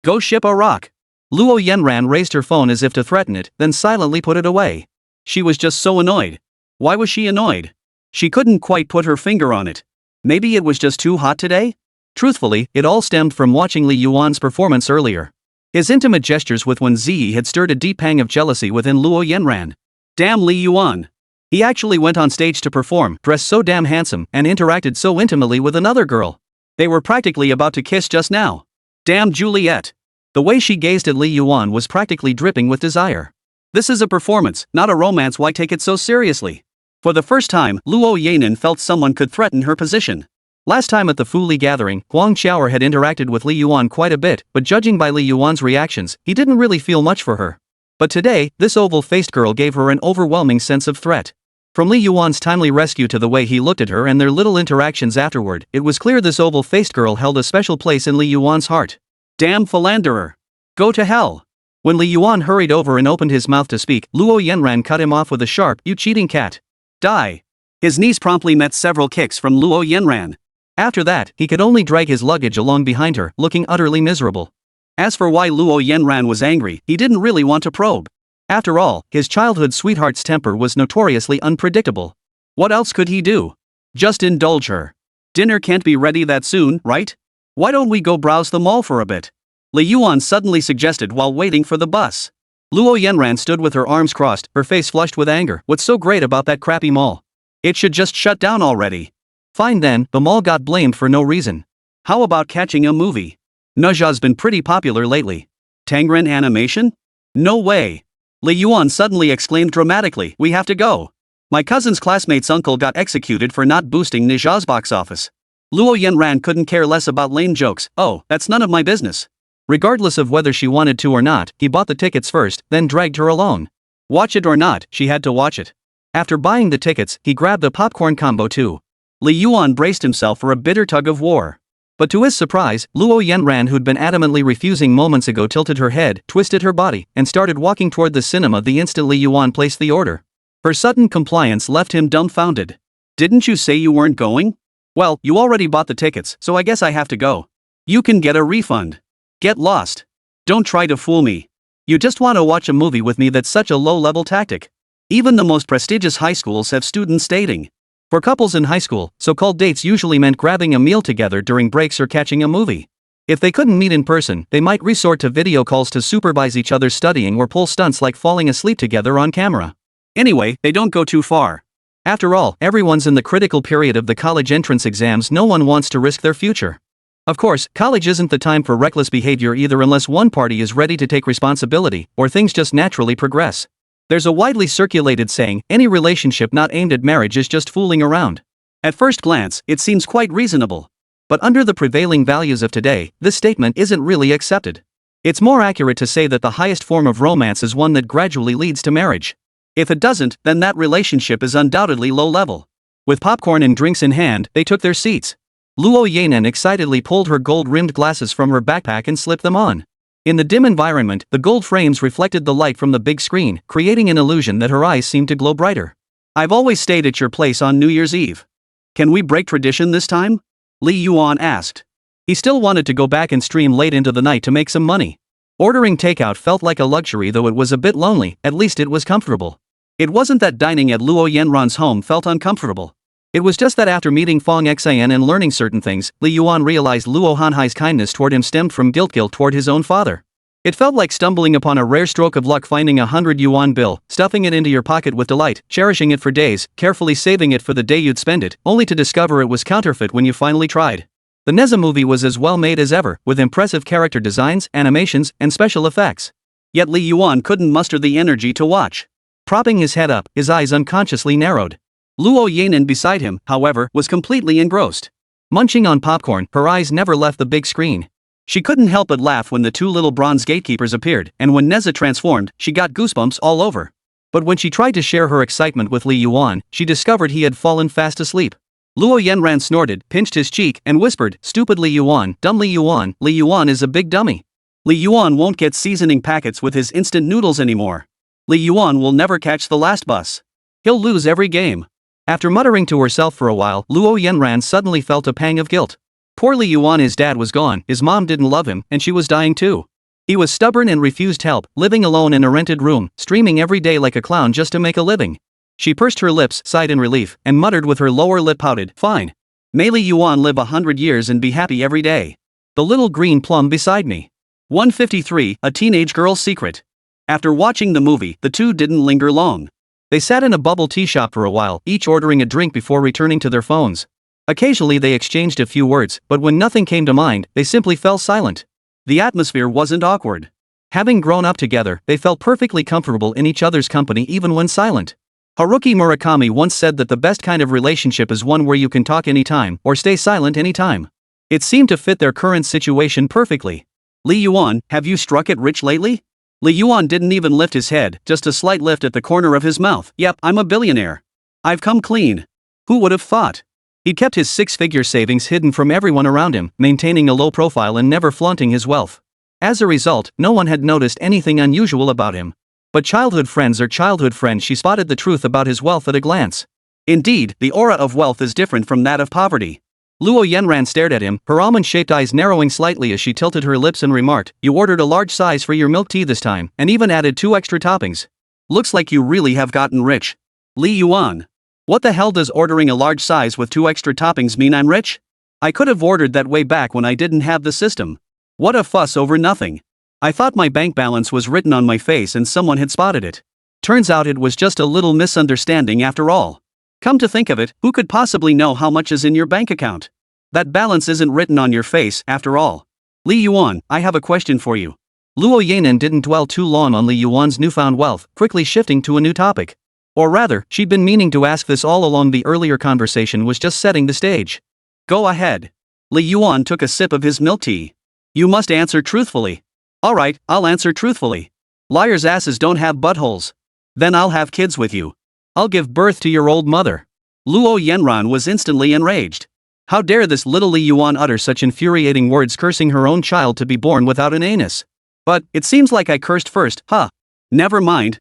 Go ship a rock. Luo Yanran raised her phone as if to threaten it, then silently put it away. She was just so annoyed. Why was she annoyed? She couldn't quite put her finger on it. Maybe it was just too hot today? Truthfully, it all stemmed from watching Li Yuan's performance earlier. His intimate gestures with Wēn Zhiyi had stirred a deep pang of jealousy within Luo Yanran. Damn Li Yuan. He actually went on stage to perform, dressed so damn handsome, and interacted so intimately with another girl. They were practically about to kiss just now. Damn Juliet. The way she gazed at Li Yuan was practically dripping with desire. This is a performance, not a romance. Why take it so seriously? For the first time, Luo Yanran felt someone could threaten her position. Last time at the Fu Li gathering, Huang Qiaoer had interacted with Li Yuan quite a bit, but judging by Li Yuan's reactions, he didn't really feel much for her. But today, this oval-faced girl gave her an overwhelming sense of threat. From Li Yuan's timely rescue to the way he looked at her and their little interactions afterward, it was clear this oval-faced girl held a special place in Li Yuan's heart. Damn philanderer. Go to hell. When Li Yuan hurried over and opened his mouth to speak, Luo Yanran cut him off with a sharp, "You cheating cat. Die." His knees promptly met several kicks from Luo Yanran. After that, he could only drag his luggage along behind her, looking utterly miserable. As for why Luo Yanran was angry, he didn't really want to probe. After all, his childhood sweetheart's temper was notoriously unpredictable. What else could he do? Just indulge her. Dinner can't be ready that soon, right? Why don't we go browse the mall for a bit? Li Yuan suddenly suggested while waiting for the bus. Luo Yanran stood with her arms crossed, her face flushed with anger. What's so great about that crappy mall? It should just shut down already. Fine then, the mall got blamed for no reason. How about catching a movie? Manhwa's been pretty popular lately. Tangerine animation? No way. Li Yuan suddenly exclaimed dramatically, we have to go. My cousin's classmate's uncle got executed for not boosting Manhwa's box office. Luo Yanran couldn't care less about lame jokes. Oh, that's none of my business. Regardless of whether she wanted to or not, he bought the tickets first, then dragged her alone. Watch it or not, she had to watch it. After buying the tickets, he grabbed the popcorn combo too. Li Yuan braced himself for a bitter tug of war. But to his surprise, Luo Yanran, who'd been adamantly refusing moments ago, tilted her head, twisted her body, and started walking toward the cinema the instant Li Yuan placed the order. Her sudden compliance left him dumbfounded. Didn't you say you weren't going? Well, you already bought the tickets, so I guess I have to go. You can get a refund. Get lost. Don't try to fool me. You just want to watch a movie with me? That's such a low-level tactic. Even the most prestigious high schools have students dating. For couples in high school, so-called dates usually meant grabbing a meal together during breaks or catching a movie. If they couldn't meet in person, they might resort to video calls to supervise each other's studying or pull stunts like falling asleep together on camera. Anyway, they don't go too far. After all, everyone's in the critical period of the college entrance exams. No one wants to risk their future. Of course, college isn't the time for reckless behavior either, unless one party is ready to take responsibility, or things just naturally progress. There's a widely circulated saying, any relationship not aimed at marriage is just fooling around. At first glance, it seems quite reasonable. But under the prevailing values of today, this statement isn't really accepted. It's more accurate to say that the highest form of romance is one that gradually leads to marriage. If it doesn't, then that relationship is undoubtedly low level. With popcorn and drinks in hand, they took their seats. Luo Yanen excitedly pulled her gold-rimmed glasses from her backpack and slipped them on. In the dim environment, the gold frames reflected the light from the big screen, creating an illusion that her eyes seemed to glow brighter. I've always stayed at your place on New Year's Eve. Can we break tradition this time? Li Yuan asked. He still wanted to go back and stream late into the night to make some money. Ordering takeout felt like a luxury, though it was a bit lonely. At least it was comfortable. It wasn't that dining at Luo Yanran's home felt uncomfortable. It was just that after meeting Fong Xian and learning certain things, Li Yuan realized Luo Hanhai's kindness toward him stemmed from guilt toward his own father. It felt like stumbling upon a rare stroke of luck, finding a 100 yuan bill, stuffing it into your pocket with delight, cherishing it for days, carefully saving it for the day you'd spend it, only to discover it was counterfeit when you finally tried. The Neza movie was as well made as ever, with impressive character designs, animations, and special effects. Yet Li Yuan couldn't muster the energy to watch. Propping his head up, his eyes unconsciously narrowed. Luo Yanen beside him, however, was completely engrossed. Munching on popcorn, her eyes never left the big screen. She couldn't help but laugh when the two little bronze gatekeepers appeared, and when Neza transformed, she got goosebumps all over. But when she tried to share her excitement with Li Yuan, she discovered he had fallen fast asleep. Luo Yanran snorted, pinched his cheek, and whispered, "Stupid Li Yuan, dumb Li Yuan is a big dummy. Li Yuan won't get seasoning packets with his instant noodles anymore. Li Yuan will never catch the last bus. He'll lose every game." After muttering to herself for a while, Luo Yanran suddenly felt a pang of guilt. Poor Li Yuan, his dad was gone, his mom didn't love him, and she was dying too. He was stubborn and refused help, living alone in a rented room, streaming every day like a clown just to make a living. She pursed her lips, sighed in relief, and muttered with her lower lip pouted, "Fine. May Li Yuan live 100 years and be happy every day. The little green plum beside me." 153, A Teenage Girl's Secret. After watching the movie, the two didn't linger long. They sat in a bubble tea shop for a while, each ordering a drink before returning to their phones. Occasionally they exchanged a few words, but when nothing came to mind, they simply fell silent. The atmosphere wasn't awkward. Having grown up together, they felt perfectly comfortable in each other's company even when silent. Haruki Murakami once said that the best kind of relationship is one where you can talk anytime, or stay silent anytime. It seemed to fit their current situation perfectly. Li Yuan, have you struck it rich lately? Li Yuan didn't even lift his head, just a slight lift at the corner of his mouth. Yep, I'm a billionaire. I've come clean. Who would have thought? He'd kept his six-figure savings hidden from everyone around him, maintaining a low profile and never flaunting his wealth. As a result, no one had noticed anything unusual about him. But childhood friends are childhood friends. She spotted the truth about his wealth at a glance. Indeed, the aura of wealth is different from that of poverty. Luo Yanran stared at him, her almond-shaped eyes narrowing slightly as she tilted her lips and remarked, "You ordered a large size for your milk tea this time, and even added 2 extra toppings. Looks like you really have gotten rich." Li Yuan. What the hell does ordering a large size with 2 extra toppings mean I'm rich? I could have ordered that way back when I didn't have the system. What a fuss over nothing. I thought my bank balance was written on my face and someone had spotted it. Turns out it was just a little misunderstanding after all. Come to think of it, who could possibly know how much is in your bank account? That balance isn't written on your face, after all. Li Yuan, I have a question for you. Luo Yanen didn't dwell too long on Li Yuan's newfound wealth, quickly shifting to a new topic. Or rather, she'd been meaning to ask this all along. The earlier conversation was just setting the stage. Go ahead. Li Yuan took a sip of his milk tea. You must answer truthfully. Alright, I'll answer truthfully. Liars' asses don't have buttholes. Then I'll have kids with you. I'll give birth to your old mother. Luo Yanran was instantly enraged. How dare this little Li Yuan utter such infuriating words, cursing her own child to be born without an anus. But, it seems like I cursed first, huh? Never mind.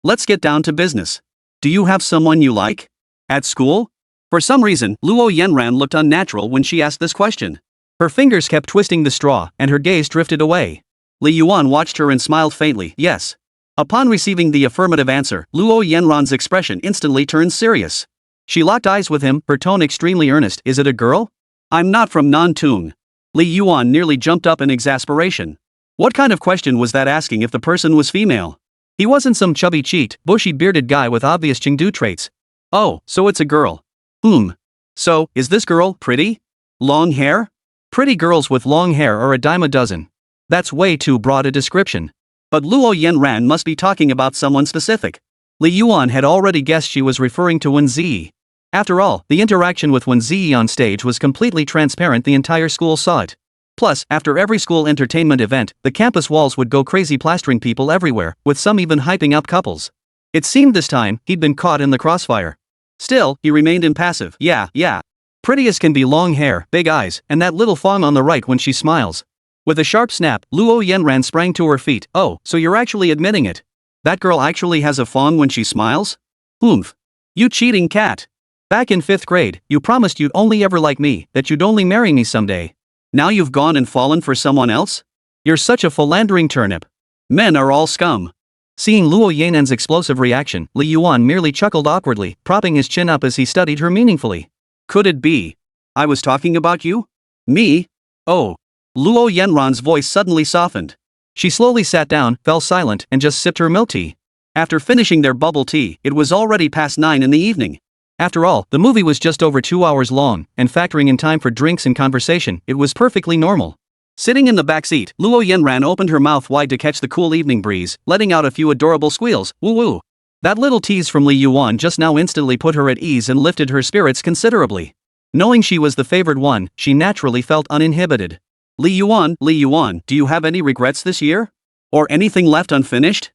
Let's get down to business. Do you have someone you like? At school? For some reason, Luo Yanran looked unnatural when she asked this question. Her fingers kept twisting the straw, and her gaze drifted away. Li Yuan watched her and smiled faintly, yes. Upon receiving the affirmative answer, Luo Yanran's expression instantly turned serious. She locked eyes with him, her tone extremely earnest. Is it a girl? I'm not from Nantung. Li Yuan nearly jumped up in exasperation. What kind of question was that, asking if the person was female? He wasn't some chubby-cheeked, bushy-bearded guy with obvious Chengdu traits. Oh, so it's a girl. So, is this girl pretty? Long hair? Pretty girls with long hair are a dime a dozen. That's way too broad a description. But Luo Yanran must be talking about someone specific. Li Yuan had already guessed she was referring to Wēn Zhiyi. After all, the interaction with Wēn Zhiyi on stage was completely transparent. The entire school saw it. Plus, after every school entertainment event, the campus walls would go crazy, plastering people everywhere, with some even hyping up couples. It seemed this time, he'd been caught in the crossfire. Still, he remained impassive. Yeah. Pretty as can be, long hair, big eyes, and that little fawn on the right when she smiles. With a sharp snap, Luo Yanran sprang to her feet. Oh, so you're actually admitting it? That girl actually has a fawn when she smiles? Oomph. You cheating cat. Back in 5th grade, you promised you'd only ever like me, that you'd only marry me someday. Now you've gone and fallen for someone else? You're such a philandering turnip. Men are all scum. Seeing Luo Yanan's explosive reaction, Li Yuan merely chuckled awkwardly, propping his chin up as he studied her meaningfully. Could it be? I was talking about you? Me? Oh. Luo Yanran's voice suddenly softened. She slowly sat down, fell silent, and just sipped her milk tea. After finishing their bubble tea, it was already past 9 in the evening. After all, the movie was just over 2 hours long, and factoring in time for drinks and conversation, it was perfectly normal. Sitting in the back seat, Luo Yanran opened her mouth wide to catch the cool evening breeze, letting out a few adorable squeals. Woo woo. That little tease from Li Yuan just now instantly put her at ease and lifted her spirits considerably. Knowing she was the favored one, she naturally felt uninhibited. Li Yuan, do you have any regrets this year? Or anything left unfinished?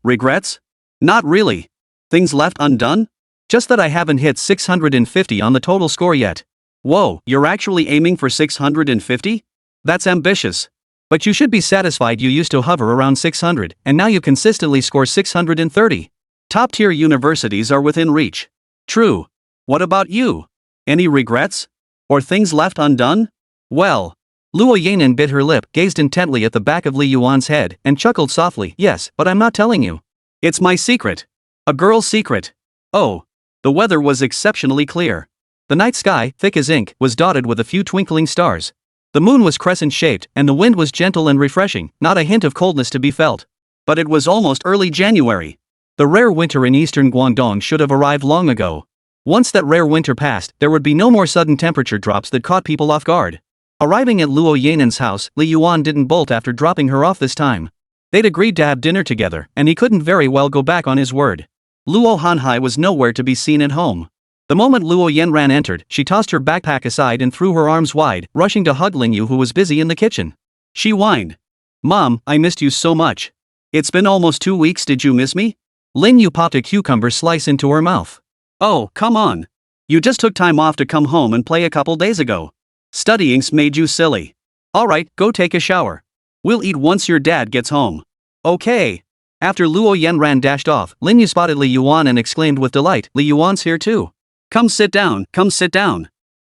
Regrets? Not really. Things left undone? Just that I haven't hit 650 on the total score yet. Whoa, you're actually aiming for 650? That's ambitious. But you should be satisfied you used to hover around 600, and now you consistently score 630. Top-tier universities are within reach. True. What about you? Any regrets? Or things left undone? Well. Luo Yanan bit her lip, gazed intently at the back of Li Yuan's head, and chuckled softly. Yes, but I'm not telling you. It's my secret. A girl's secret. Oh. The weather was exceptionally clear. The night sky, thick as ink, was dotted with a few twinkling stars. The moon was crescent-shaped, and the wind was gentle and refreshing, not a hint of coldness to be felt. But it was almost early January. The rare winter in eastern Guangdong should have arrived long ago. Once that rare winter passed, there would be no more sudden temperature drops that caught people off guard. Arriving at Luo Yanan's house, Li Yuan didn't bolt after dropping her off this time. They'd agreed to have dinner together, and he couldn't very well go back on his word. Luo Hanhai was nowhere to be seen at home. The moment Luo Yanran entered, she tossed her backpack aside and threw her arms wide, rushing to hug Lin Yu, who was busy in the kitchen. She whined. Mom, I missed you so much. It's been almost 2 weeks. Did you miss me? Lin Yu popped a cucumber slice into her mouth. Oh, come on. You just took time off to come home and play a couple days ago. Studying's made you silly. Alright, go take a shower. We'll eat once your dad gets home. Okay. After Luo Yanran dashed off, Lin Yu spotted Li Yuan and exclaimed with delight, Li Yuan's here too. Come sit down.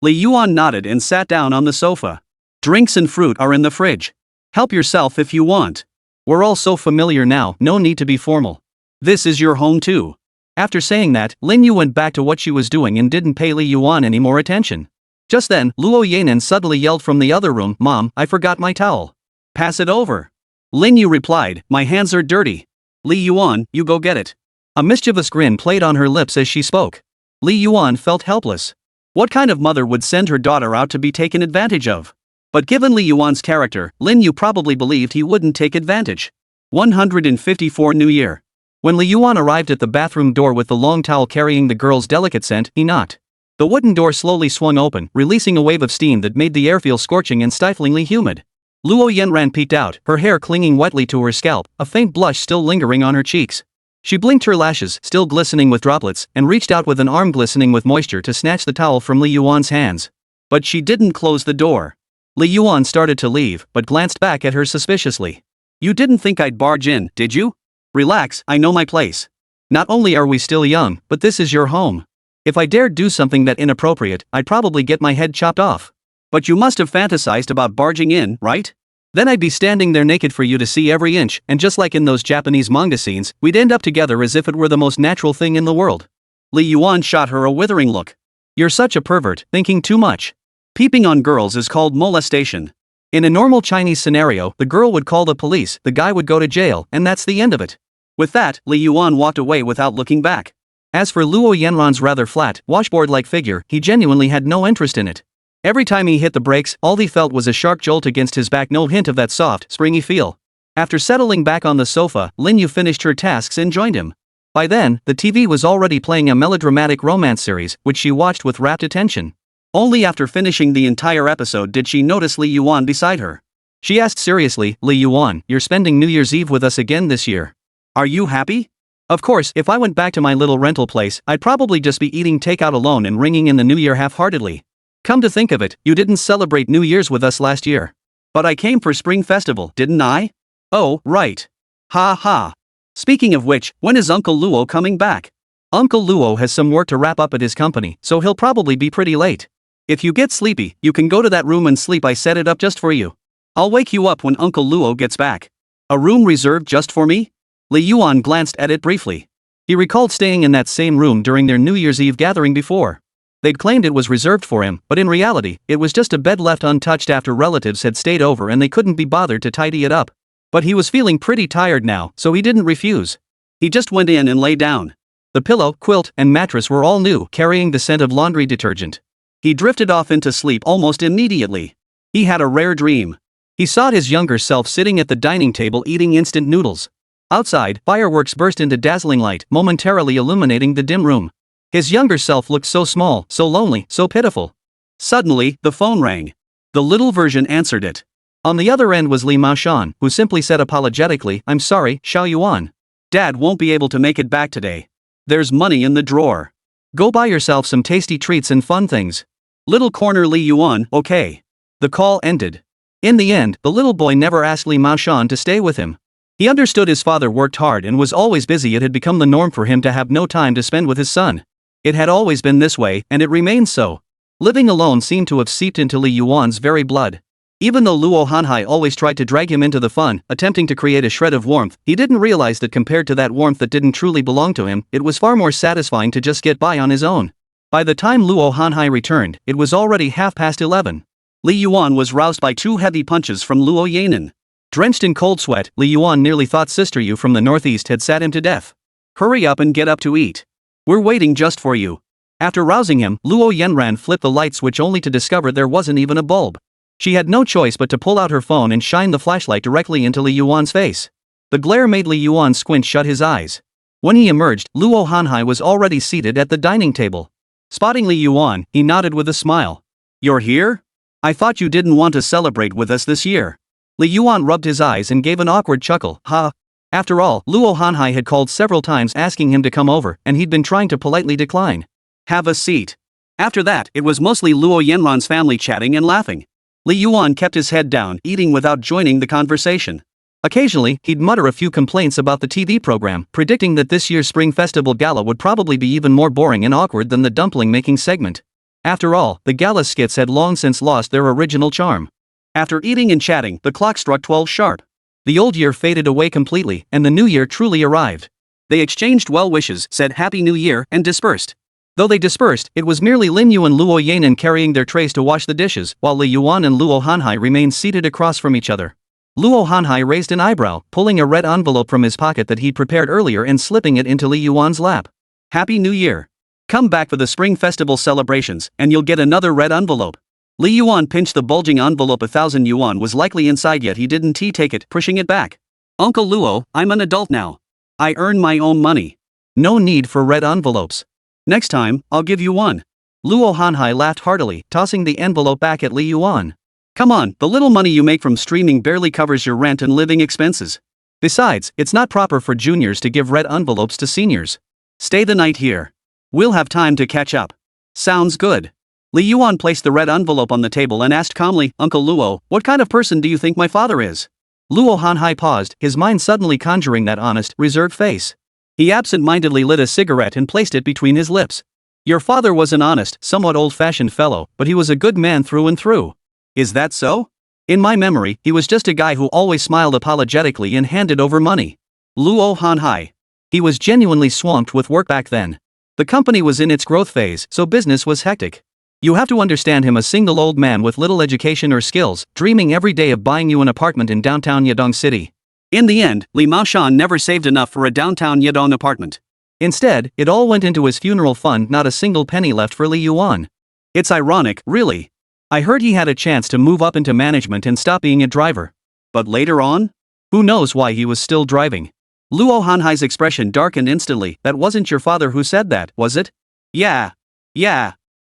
Li Yuan nodded and sat down on the sofa. Drinks and fruit are in the fridge. Help yourself if you want. We're all so familiar now, no need to be formal. This is your home too. After saying that, Lin Yu went back to what she was doing and didn't pay Li Yuan any more attention. Just then, Luo Yanan suddenly yelled from the other room, Mom, I forgot my towel. Pass it over. Lin Yu replied, my hands are dirty. Li Yuan, you go get it. A mischievous grin played on her lips as she spoke. Li Yuan felt helpless. What kind of mother would send her daughter out to be taken advantage of? But given Li Yuan's character, Lin Yu probably believed he wouldn't take advantage. 154 New Year. When Li Yuan arrived at the bathroom door with the long towel carrying the girl's delicate scent, he knocked. The wooden door slowly swung open, releasing a wave of steam that made the air feel scorching and stiflingly humid. Luo Yanran peeked out, her hair clinging wetly to her scalp, a faint blush still lingering on her cheeks. She blinked her lashes, still glistening with droplets, and reached out with an arm glistening with moisture to snatch the towel from Li Yuan's hands. But she didn't close the door. Li Yuan started to leave, but glanced back at her suspiciously. You didn't think I'd barge in, did you? Relax, I know my place. Not only are we still young, but this is your home. If I dared do something that inappropriate, I'd probably get my head chopped off. But you must have fantasized about barging in, right? Then I'd be standing there naked for you to see every inch, and just like in those Japanese manga scenes, we'd end up together as if it were the most natural thing in the world. Li Yuan shot her a withering look. You're such a pervert, thinking too much. Peeping on girls is called molestation. In a normal Chinese scenario, the girl would call the police, the guy would go to jail, and that's the end of it. With that, Li Yuan walked away without looking back. As for Luo Yanran's rather flat, washboard-like figure, he genuinely had no interest in it. Every time he hit the brakes, all he felt was a sharp jolt against his back, no hint of that soft, springy feel. After settling back on the sofa, Lin Yu finished her tasks and joined him. By then, the TV was already playing a melodramatic romance series, which she watched with rapt attention. Only after finishing the entire episode did she notice Li Yuan beside her. She asked seriously, Li Yuan, you're spending New Year's Eve with us again this year. Are you happy? Of course, if I went back to my little rental place, I'd probably just be eating takeout alone and ringing in the new year half-heartedly. Come to think of it, you didn't celebrate New Year's with us last year. But I came for Spring Festival, didn't I? Oh, right. Ha ha. Speaking of which, when is Uncle Luo coming back? Uncle Luo has some work to wrap up at his company, so he'll probably be pretty late. If you get sleepy, you can go to that room and sleep. I set it up just for you. I'll wake you up when Uncle Luo gets back. A room reserved just for me? Li Yuan glanced at it briefly. He recalled staying in that same room during their New Year's Eve gathering before. They'd claimed it was reserved for him, but in reality, it was just a bed left untouched after relatives had stayed over and they couldn't be bothered to tidy it up. But he was feeling pretty tired now, so he didn't refuse. He just went in and lay down. The pillow, quilt, and mattress were all new, carrying the scent of laundry detergent. He drifted off into sleep almost immediately. He had a rare dream. He saw his younger self sitting at the dining table eating instant noodles. Outside, fireworks burst into dazzling light, momentarily illuminating the dim room. His younger self looked so small, so lonely, so pitiful. Suddenly, the phone rang. The little version answered it. On the other end was Li Maoshan, who simply said apologetically, "I'm sorry, Xiao Yuan. Dad won't be able to make it back today. There's money in the drawer. Go buy yourself some tasty treats and fun things. Little corner Li Yuan, okay." The call ended. In the end, the little boy never asked Li Maoshan to stay with him. He understood his father worked hard and was always busy. It had become the norm for him to have no time to spend with his son. It had always been this way, and it remained so. Living alone seemed to have seeped into Li Yuan's very blood. Even though Luo Hanhai always tried to drag him into the fun, attempting to create a shred of warmth, he didn't realize that compared to that warmth that didn't truly belong to him, it was far more satisfying to just get by on his own. By the time Luo Hanhai returned, it was already 11:30. Li Yuan was roused by two heavy punches from Luo Yanan. Drenched in cold sweat, Li Yuan nearly thought Sister Yu from the northeast had sat him to death. "Hurry up and get up to eat. We're waiting just for you." After rousing him, Luo Yanran flipped the light switch only to discover there wasn't even a bulb. She had no choice but to pull out her phone and shine the flashlight directly into Li Yuan's face. The glare made Li Yuan squint shut his eyes. When he emerged, Luo Hanhai was already seated at the dining table. Spotting Li Yuan, he nodded with a smile. "You're here? I thought you didn't want to celebrate with us this year." Li Yuan rubbed his eyes and gave an awkward chuckle. "Ha." After all, Luo Hanhai had called several times asking him to come over, and he'd been trying to politely decline. "Have a seat." After that, it was mostly Luo Yanran's family chatting and laughing. Li Yuan kept his head down, eating without joining the conversation. Occasionally, he'd mutter a few complaints about the TV program, predicting that this year's Spring Festival Gala would probably be even more boring and awkward than the dumpling-making segment. After all, the gala skits had long since lost their original charm. After eating and chatting, the clock struck 12 sharp. The old year faded away completely, and the new year truly arrived. They exchanged well wishes, said Happy New Year, and dispersed. Though they dispersed, it was merely Lin Yu and Luo Yanan carrying their trays to wash the dishes, while Li Yuan and Luo Hanhai remained seated across from each other. Luo Hanhai raised an eyebrow, pulling a red envelope from his pocket that he'd prepared earlier and slipping it into Li Yuan's lap. "Happy New Year. Come back for the Spring Festival celebrations, and you'll get another red envelope." Li Yuan pinched the bulging envelope. 1,000 yuan was likely inside, yet he didn't take it, pushing it back. "Uncle Luo, I'm an adult now. I earn my own money. No need for red envelopes. Next time, I'll give you one." Luo Hanhai laughed heartily, tossing the envelope back at Li Yuan. "Come on, the little money you make from streaming barely covers your rent and living expenses. Besides, it's not proper for juniors to give red envelopes to seniors. Stay the night here. We'll have time to catch up." "Sounds good." Li Yuan placed the red envelope on the table and asked calmly, "Uncle Luo, what kind of person do you think my father is?" Luo Hanhai paused, his mind suddenly conjuring that honest, reserved face. He absent-mindedly lit a cigarette and placed it between his lips. "Your father was an honest, somewhat old-fashioned fellow, but he was a good man through and through." "Is that so?" "In my memory, he was just a guy who always smiled apologetically and handed over money." Luo Hanhai. He was genuinely swamped with work back then. The company was in its growth phase, so business was hectic. You have to understand him, a single old man with little education or skills, dreaming every day of buying you an apartment in downtown Yedong City. In the end, Li Maoshan never saved enough for a downtown Yedong apartment. Instead, it all went into his funeral fund, not a single penny left for Li Yuan. It's ironic, really. I heard he had a chance to move up into management and stop being a driver. But later on? Who knows why he was still driving. Luo Hanhai's expression darkened instantly. "That wasn't your father who said that, was it?" Yeah.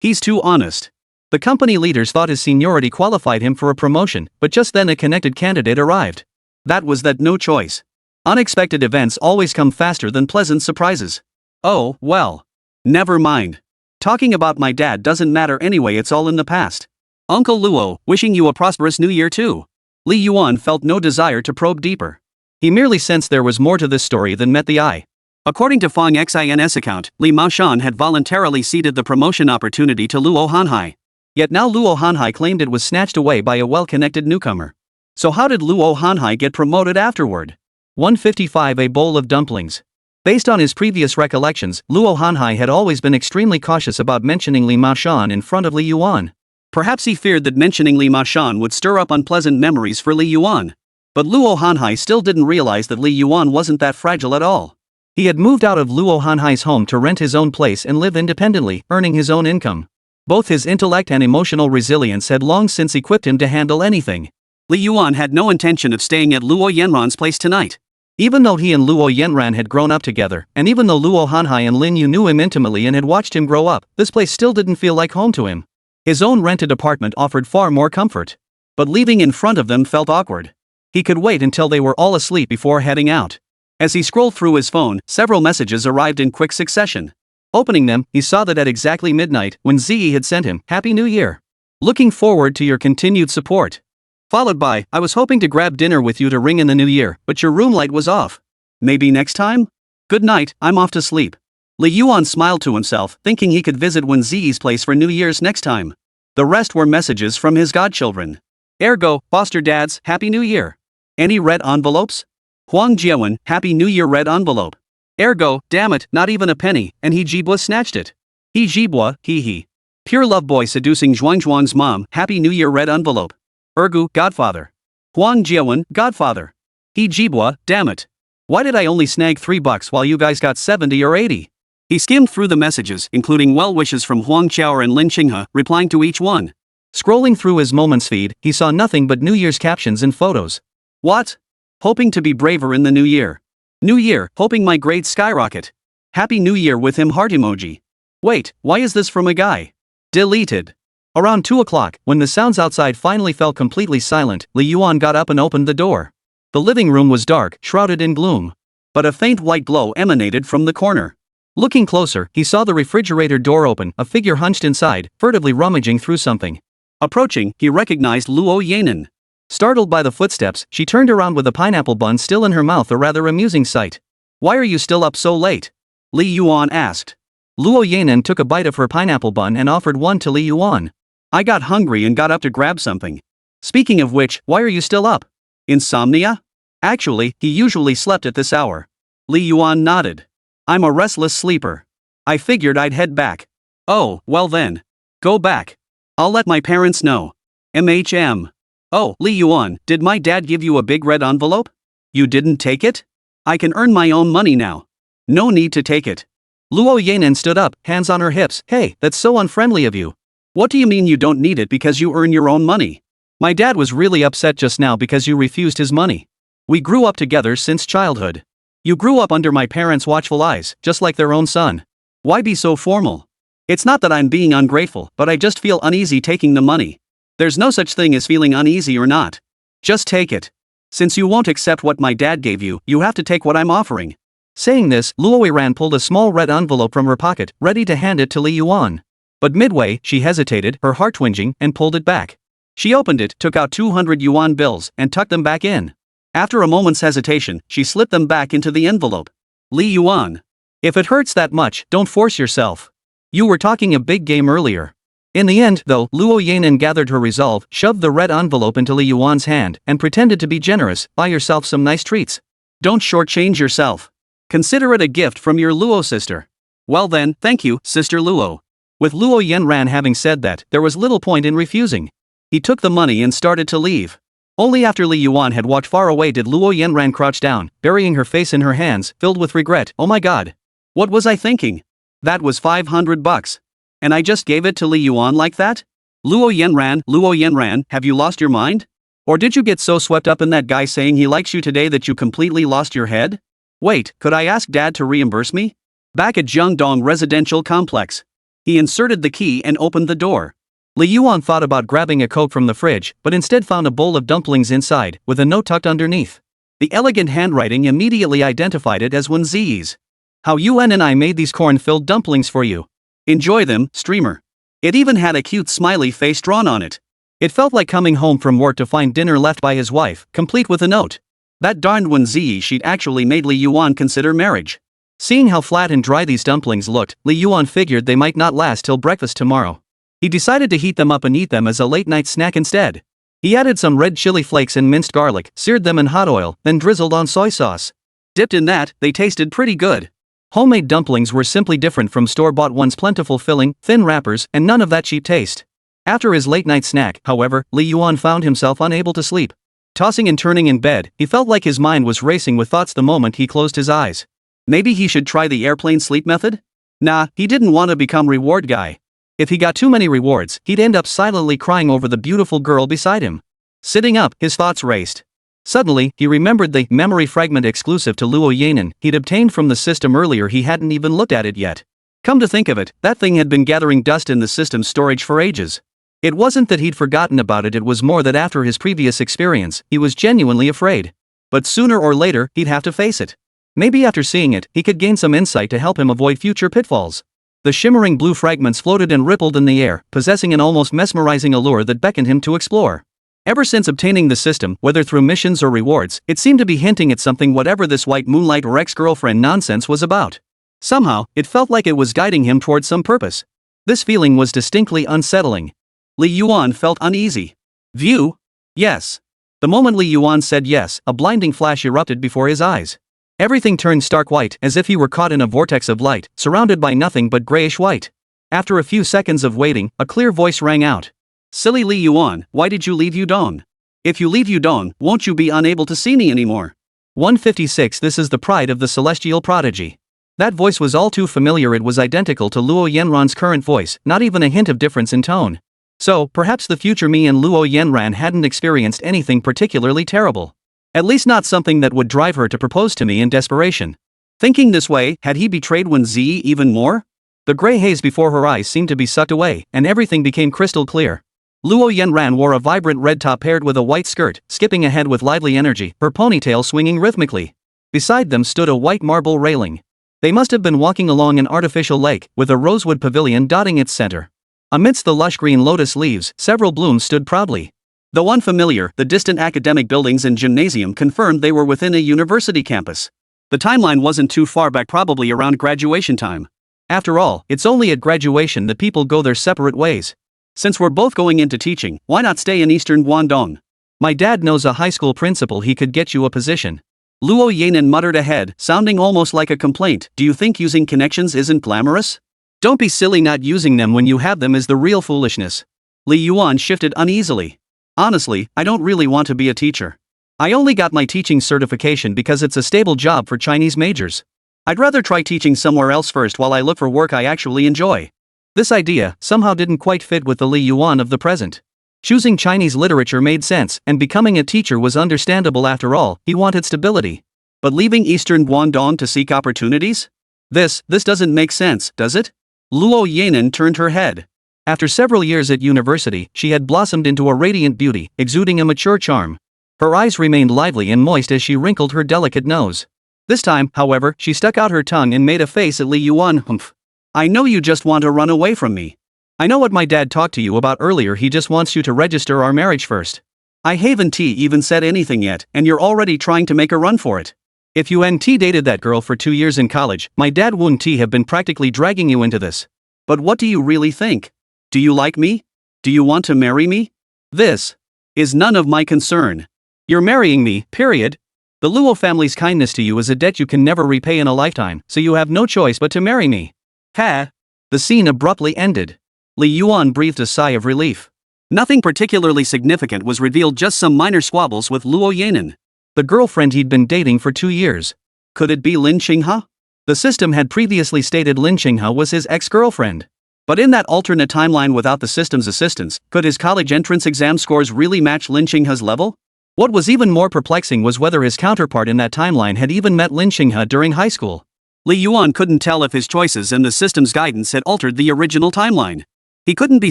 He's too honest." The company leaders thought his seniority qualified him for a promotion, but just then a connected candidate arrived. That was no choice. Unexpected events always come faster than pleasant surprises. Oh, well. Never mind. Talking about my dad doesn't matter anyway, it's all in the past. Uncle Luo, wishing you a prosperous new year too. Li Yuan felt no desire to probe deeper. He merely sensed there was more to this story than met the eye. According to Fang Xin's account, Li Maoshan had voluntarily ceded the promotion opportunity to Luo Hanhai. Yet now Luo Hanhai claimed it was snatched away by a well-connected newcomer. So how did Luo Hanhai get promoted afterward? 155 A bowl of dumplings. Based on his previous recollections, Luo Hanhai had always been extremely cautious about mentioning Li Maoshan in front of Li Yuan. Perhaps he feared that mentioning Li Maoshan would stir up unpleasant memories for Li Yuan. But Luo Hanhai still didn't realize that Li Yuan wasn't that fragile at all. He had moved out of Luo Hanhai's home to rent his own place and live independently, earning his own income. Both his intellect and emotional resilience had long since equipped him to handle anything. Li Yuan had no intention of staying at Luo Yanran's place tonight. Even though he and Luo Yanran had grown up together, and even though Luo Hanhai and Lin Yu knew him intimately and had watched him grow up, this place still didn't feel like home to him. His own rented apartment offered far more comfort. But leaving in front of them felt awkward. He could wait until they were all asleep before heading out. As he scrolled through his phone, several messages arrived in quick succession. Opening them, he saw that at exactly midnight, Wēn Zhiyi had sent him, "Happy New Year. Looking forward to your continued support." Followed by, "I was hoping to grab dinner with you to ring in the new year, but your room light was off. Maybe next time? Good night, I'm off to sleep." Li Yuan smiled to himself, thinking he could visit Wēn Zhiyi's place for New Year's next time. The rest were messages from his godchildren. Ergo, foster dads, Happy New Year. Any red envelopes? Huang Jiawen, Happy New Year red envelope. Ergo, damn it, not even a penny, and he Jibwa snatched it. He Jibwa, he. Pure love boy seducing Zhuang's mom, Happy New Year red envelope. Ergo, godfather. Huang Jiawen, godfather. He Jibwa, damn it. Why did I only snag $3 while you guys got 70 or 80? He skimmed through the messages, including well wishes from Huang Qiao and Lin Qinghe, replying to each one. Scrolling through his Moments feed, he saw nothing but New Year's captions and photos. What? Hoping to be braver in the new year. New year, hoping my grades skyrocket. Happy New Year with him heart emoji. Wait, why is this from a guy? Deleted. Around 2 o'clock, when the sounds outside finally fell completely silent, Li Yuan got up and opened the door. The living room was dark, shrouded in gloom. But a faint white glow emanated from the corner. Looking closer, he saw the refrigerator door open, a figure hunched inside, furtively rummaging through something. Approaching, he recognized Luo Yanan. Startled by the footsteps, she turned around with a pineapple bun still in her mouth, a rather amusing sight. "Why are you still up so late?" Li Yuan asked. Luo Yanan took a bite of her pineapple bun and offered one to Li Yuan. "I got hungry and got up to grab something. Speaking of which, why are you still up? Insomnia?" Actually, he usually slept at this hour. Li Yuan nodded. "I'm a restless sleeper. I figured I'd head back." "Oh, well then. Go back. I'll let my parents know. MHM. Oh, Li Yuan, did my dad give you a big red envelope? You didn't take it? I can earn my own money now. No need to take it." Luo Yanan stood up, hands on her hips. "Hey, that's so unfriendly of you. What do you mean you don't need it because you earn your own money? My dad was really upset just now because you refused his money. We grew up together since childhood. You grew up under my parents' watchful eyes, just like their own son. Why be so formal? It's not that I'm being ungrateful, but I just feel uneasy taking the money. There's no such thing as feeling uneasy or not. Just take it. Since you won't accept what my dad gave you, you have to take what I'm offering." Saying this, Luo Yiran pulled a small red envelope from her pocket, ready to hand it to Li Yuan. But midway, she hesitated, her heart twinging, and pulled it back. She opened it, took out 200 yuan bills, and tucked them back in. After a moment's hesitation, she slipped them back into the envelope. "Li Yuan. If it hurts that much, don't force yourself. You were talking a big game earlier." In the end, though, Luo Yanan gathered her resolve, shoved the red envelope into Li Yuan's hand, and pretended to be generous. "Buy yourself some nice treats. Don't shortchange yourself. Consider it a gift from your Luo sister." "Well then, thank you, Sister Luo." With Luo Yanran having said that, there was little point in refusing. He took the money and started to leave. Only after Li Yuan had walked far away did Luo Yanran crouch down, burying her face in her hands, filled with regret. "Oh my god. What was I thinking? That was $500. And I just gave it to Li Yuan like that? Luo Yanran, have you lost your mind? Or did you get so swept up in that guy saying he likes you today that you completely lost your head? Wait, could I ask Dad to reimburse me?" Back at Jiangdong Residential Complex. He inserted the key and opened the door. Li Yuan thought about grabbing a Coke from the fridge, but instead found a bowl of dumplings inside, with a note tucked underneath. The elegant handwriting immediately identified it as Wēn Zhiyi's. How Yuan and I made these corn-filled dumplings for you. Enjoy them, streamer. It even had a cute smiley face drawn on it. It felt like coming home from work to find dinner left by his wife, complete with a note. That darned Wēn Zhiyi she'd actually made Li Yuan consider marriage. Seeing how flat and dry these dumplings looked, Li Yuan figured they might not last till breakfast tomorrow. He decided to heat them up and eat them as a late-night snack instead. He added some red chili flakes and minced garlic, seared them in hot oil, then drizzled on soy sauce. Dipped in that, they tasted pretty good. Homemade dumplings were simply different from store-bought ones, plentiful filling, thin wrappers, and none of that cheap taste. After his late-night snack, however, Li Yuan found himself unable to sleep. Tossing and turning in bed, he felt like his mind was racing with thoughts the moment he closed his eyes. Maybe he should try the airplane sleep method? Nah, he didn't want to become reward guy. If he got too many rewards, he'd end up silently crying over the beautiful girl beside him. Sitting up, his thoughts raced. Suddenly, he remembered the memory fragment exclusive to Luo Yanen he'd obtained from the system earlier. He hadn't even looked at it yet. Come to think of it, that thing had been gathering dust in the system's storage for ages. It wasn't that he'd forgotten about it, it was more that after his previous experience, he was genuinely afraid. But sooner or later, he'd have to face it. Maybe after seeing it, he could gain some insight to help him avoid future pitfalls. The shimmering blue fragments floated and rippled in the air, possessing an almost mesmerizing allure that beckoned him to explore. Ever since obtaining the system, whether through missions or rewards, it seemed to be hinting at something, whatever this white moonlight or ex-girlfriend nonsense was about. Somehow, it felt like it was guiding him towards some purpose. This feeling was distinctly unsettling. Li Yuan felt uneasy. View? Yes. The moment Li Yuan said yes, a blinding flash erupted before his eyes. Everything turned stark white, as if he were caught in a vortex of light, surrounded by nothing but grayish white. After a few seconds of waiting, a clear voice rang out. Silly Li Yuan, why did you leave Yudong? If you leave Yudong, won't you be unable to see me anymore? 156. This is the pride of the celestial prodigy. That voice was all too familiar. It was identical to Luo Yanran's current voice, not even a hint of difference in tone. So, perhaps the future me and Luo Yanran hadn't experienced anything particularly terrible. At least not something that would drive her to propose to me in desperation. Thinking this way, had he betrayed Wēn Zhiyi even more? The gray haze before her eyes seemed to be sucked away, and everything became crystal clear. Luo Yanran wore a vibrant red top paired with a white skirt, skipping ahead with lively energy, her ponytail swinging rhythmically. Beside them stood a white marble railing. They must have been walking along an artificial lake, with a rosewood pavilion dotting its center. Amidst the lush green lotus leaves, several blooms stood proudly. Though unfamiliar, the distant academic buildings and gymnasium confirmed they were within a university campus. The timeline wasn't too far back, probably around graduation time. After all, it's only at graduation that people go their separate ways. Since we're both going into teaching, why not stay in Eastern Guangdong? My dad knows a high school principal, he could get you a position. Luo Yanen muttered ahead, sounding almost like a complaint. Do you think using connections isn't glamorous? Don't be silly, not using them when you have them is the real foolishness. Li Yuan shifted uneasily. Honestly, I don't really want to be a teacher. I only got my teaching certification because it's a stable job for Chinese majors. I'd rather try teaching somewhere else first while I look for work I actually enjoy. This idea somehow didn't quite fit with the Li Yuan of the present. Choosing Chinese literature made sense, and becoming a teacher was understandable. After all, he wanted stability. But leaving Eastern Guangdong to seek opportunities? This doesn't make sense, does it? Luo Yanen turned her head. After several years at university, she had blossomed into a radiant beauty, exuding a mature charm. Her eyes remained lively and moist as she wrinkled her delicate nose. This time, however, she stuck out her tongue and made a face at Li Yuan. Humph. I know you just want to run away from me. I know what my dad talked to you about earlier. He just wants you to register our marriage first. I haven't even said anything yet, and you're already trying to make a run for it. If you dated that girl for 2 years in college, my dad wouldn't have been practically dragging you into this. But what do you really think? Do you like me? Do you want to marry me? This is none of my concern. You're marrying me, period. The Luo family's kindness to you is a debt you can never repay in a lifetime, so you have no choice but to marry me. Ha! The scene abruptly ended. Li Yuan breathed a sigh of relief. Nothing particularly significant was revealed, just some minor squabbles with Luo Yanen, the girlfriend he'd been dating for 2 years. Could it be Lin Qinghe? The system had previously stated Lin Qinghe was his ex-girlfriend. But in that alternate timeline without the system's assistance, could his college entrance exam scores really match Lin Qinghe's level? What was even more perplexing was whether his counterpart in that timeline had even met Lin Qinghe during high school. Li Yuan couldn't tell if his choices and the system's guidance had altered the original timeline. He couldn't be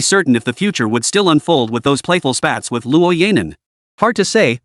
certain if the future would still unfold with those playful spats with Luo Yanen. Hard to say.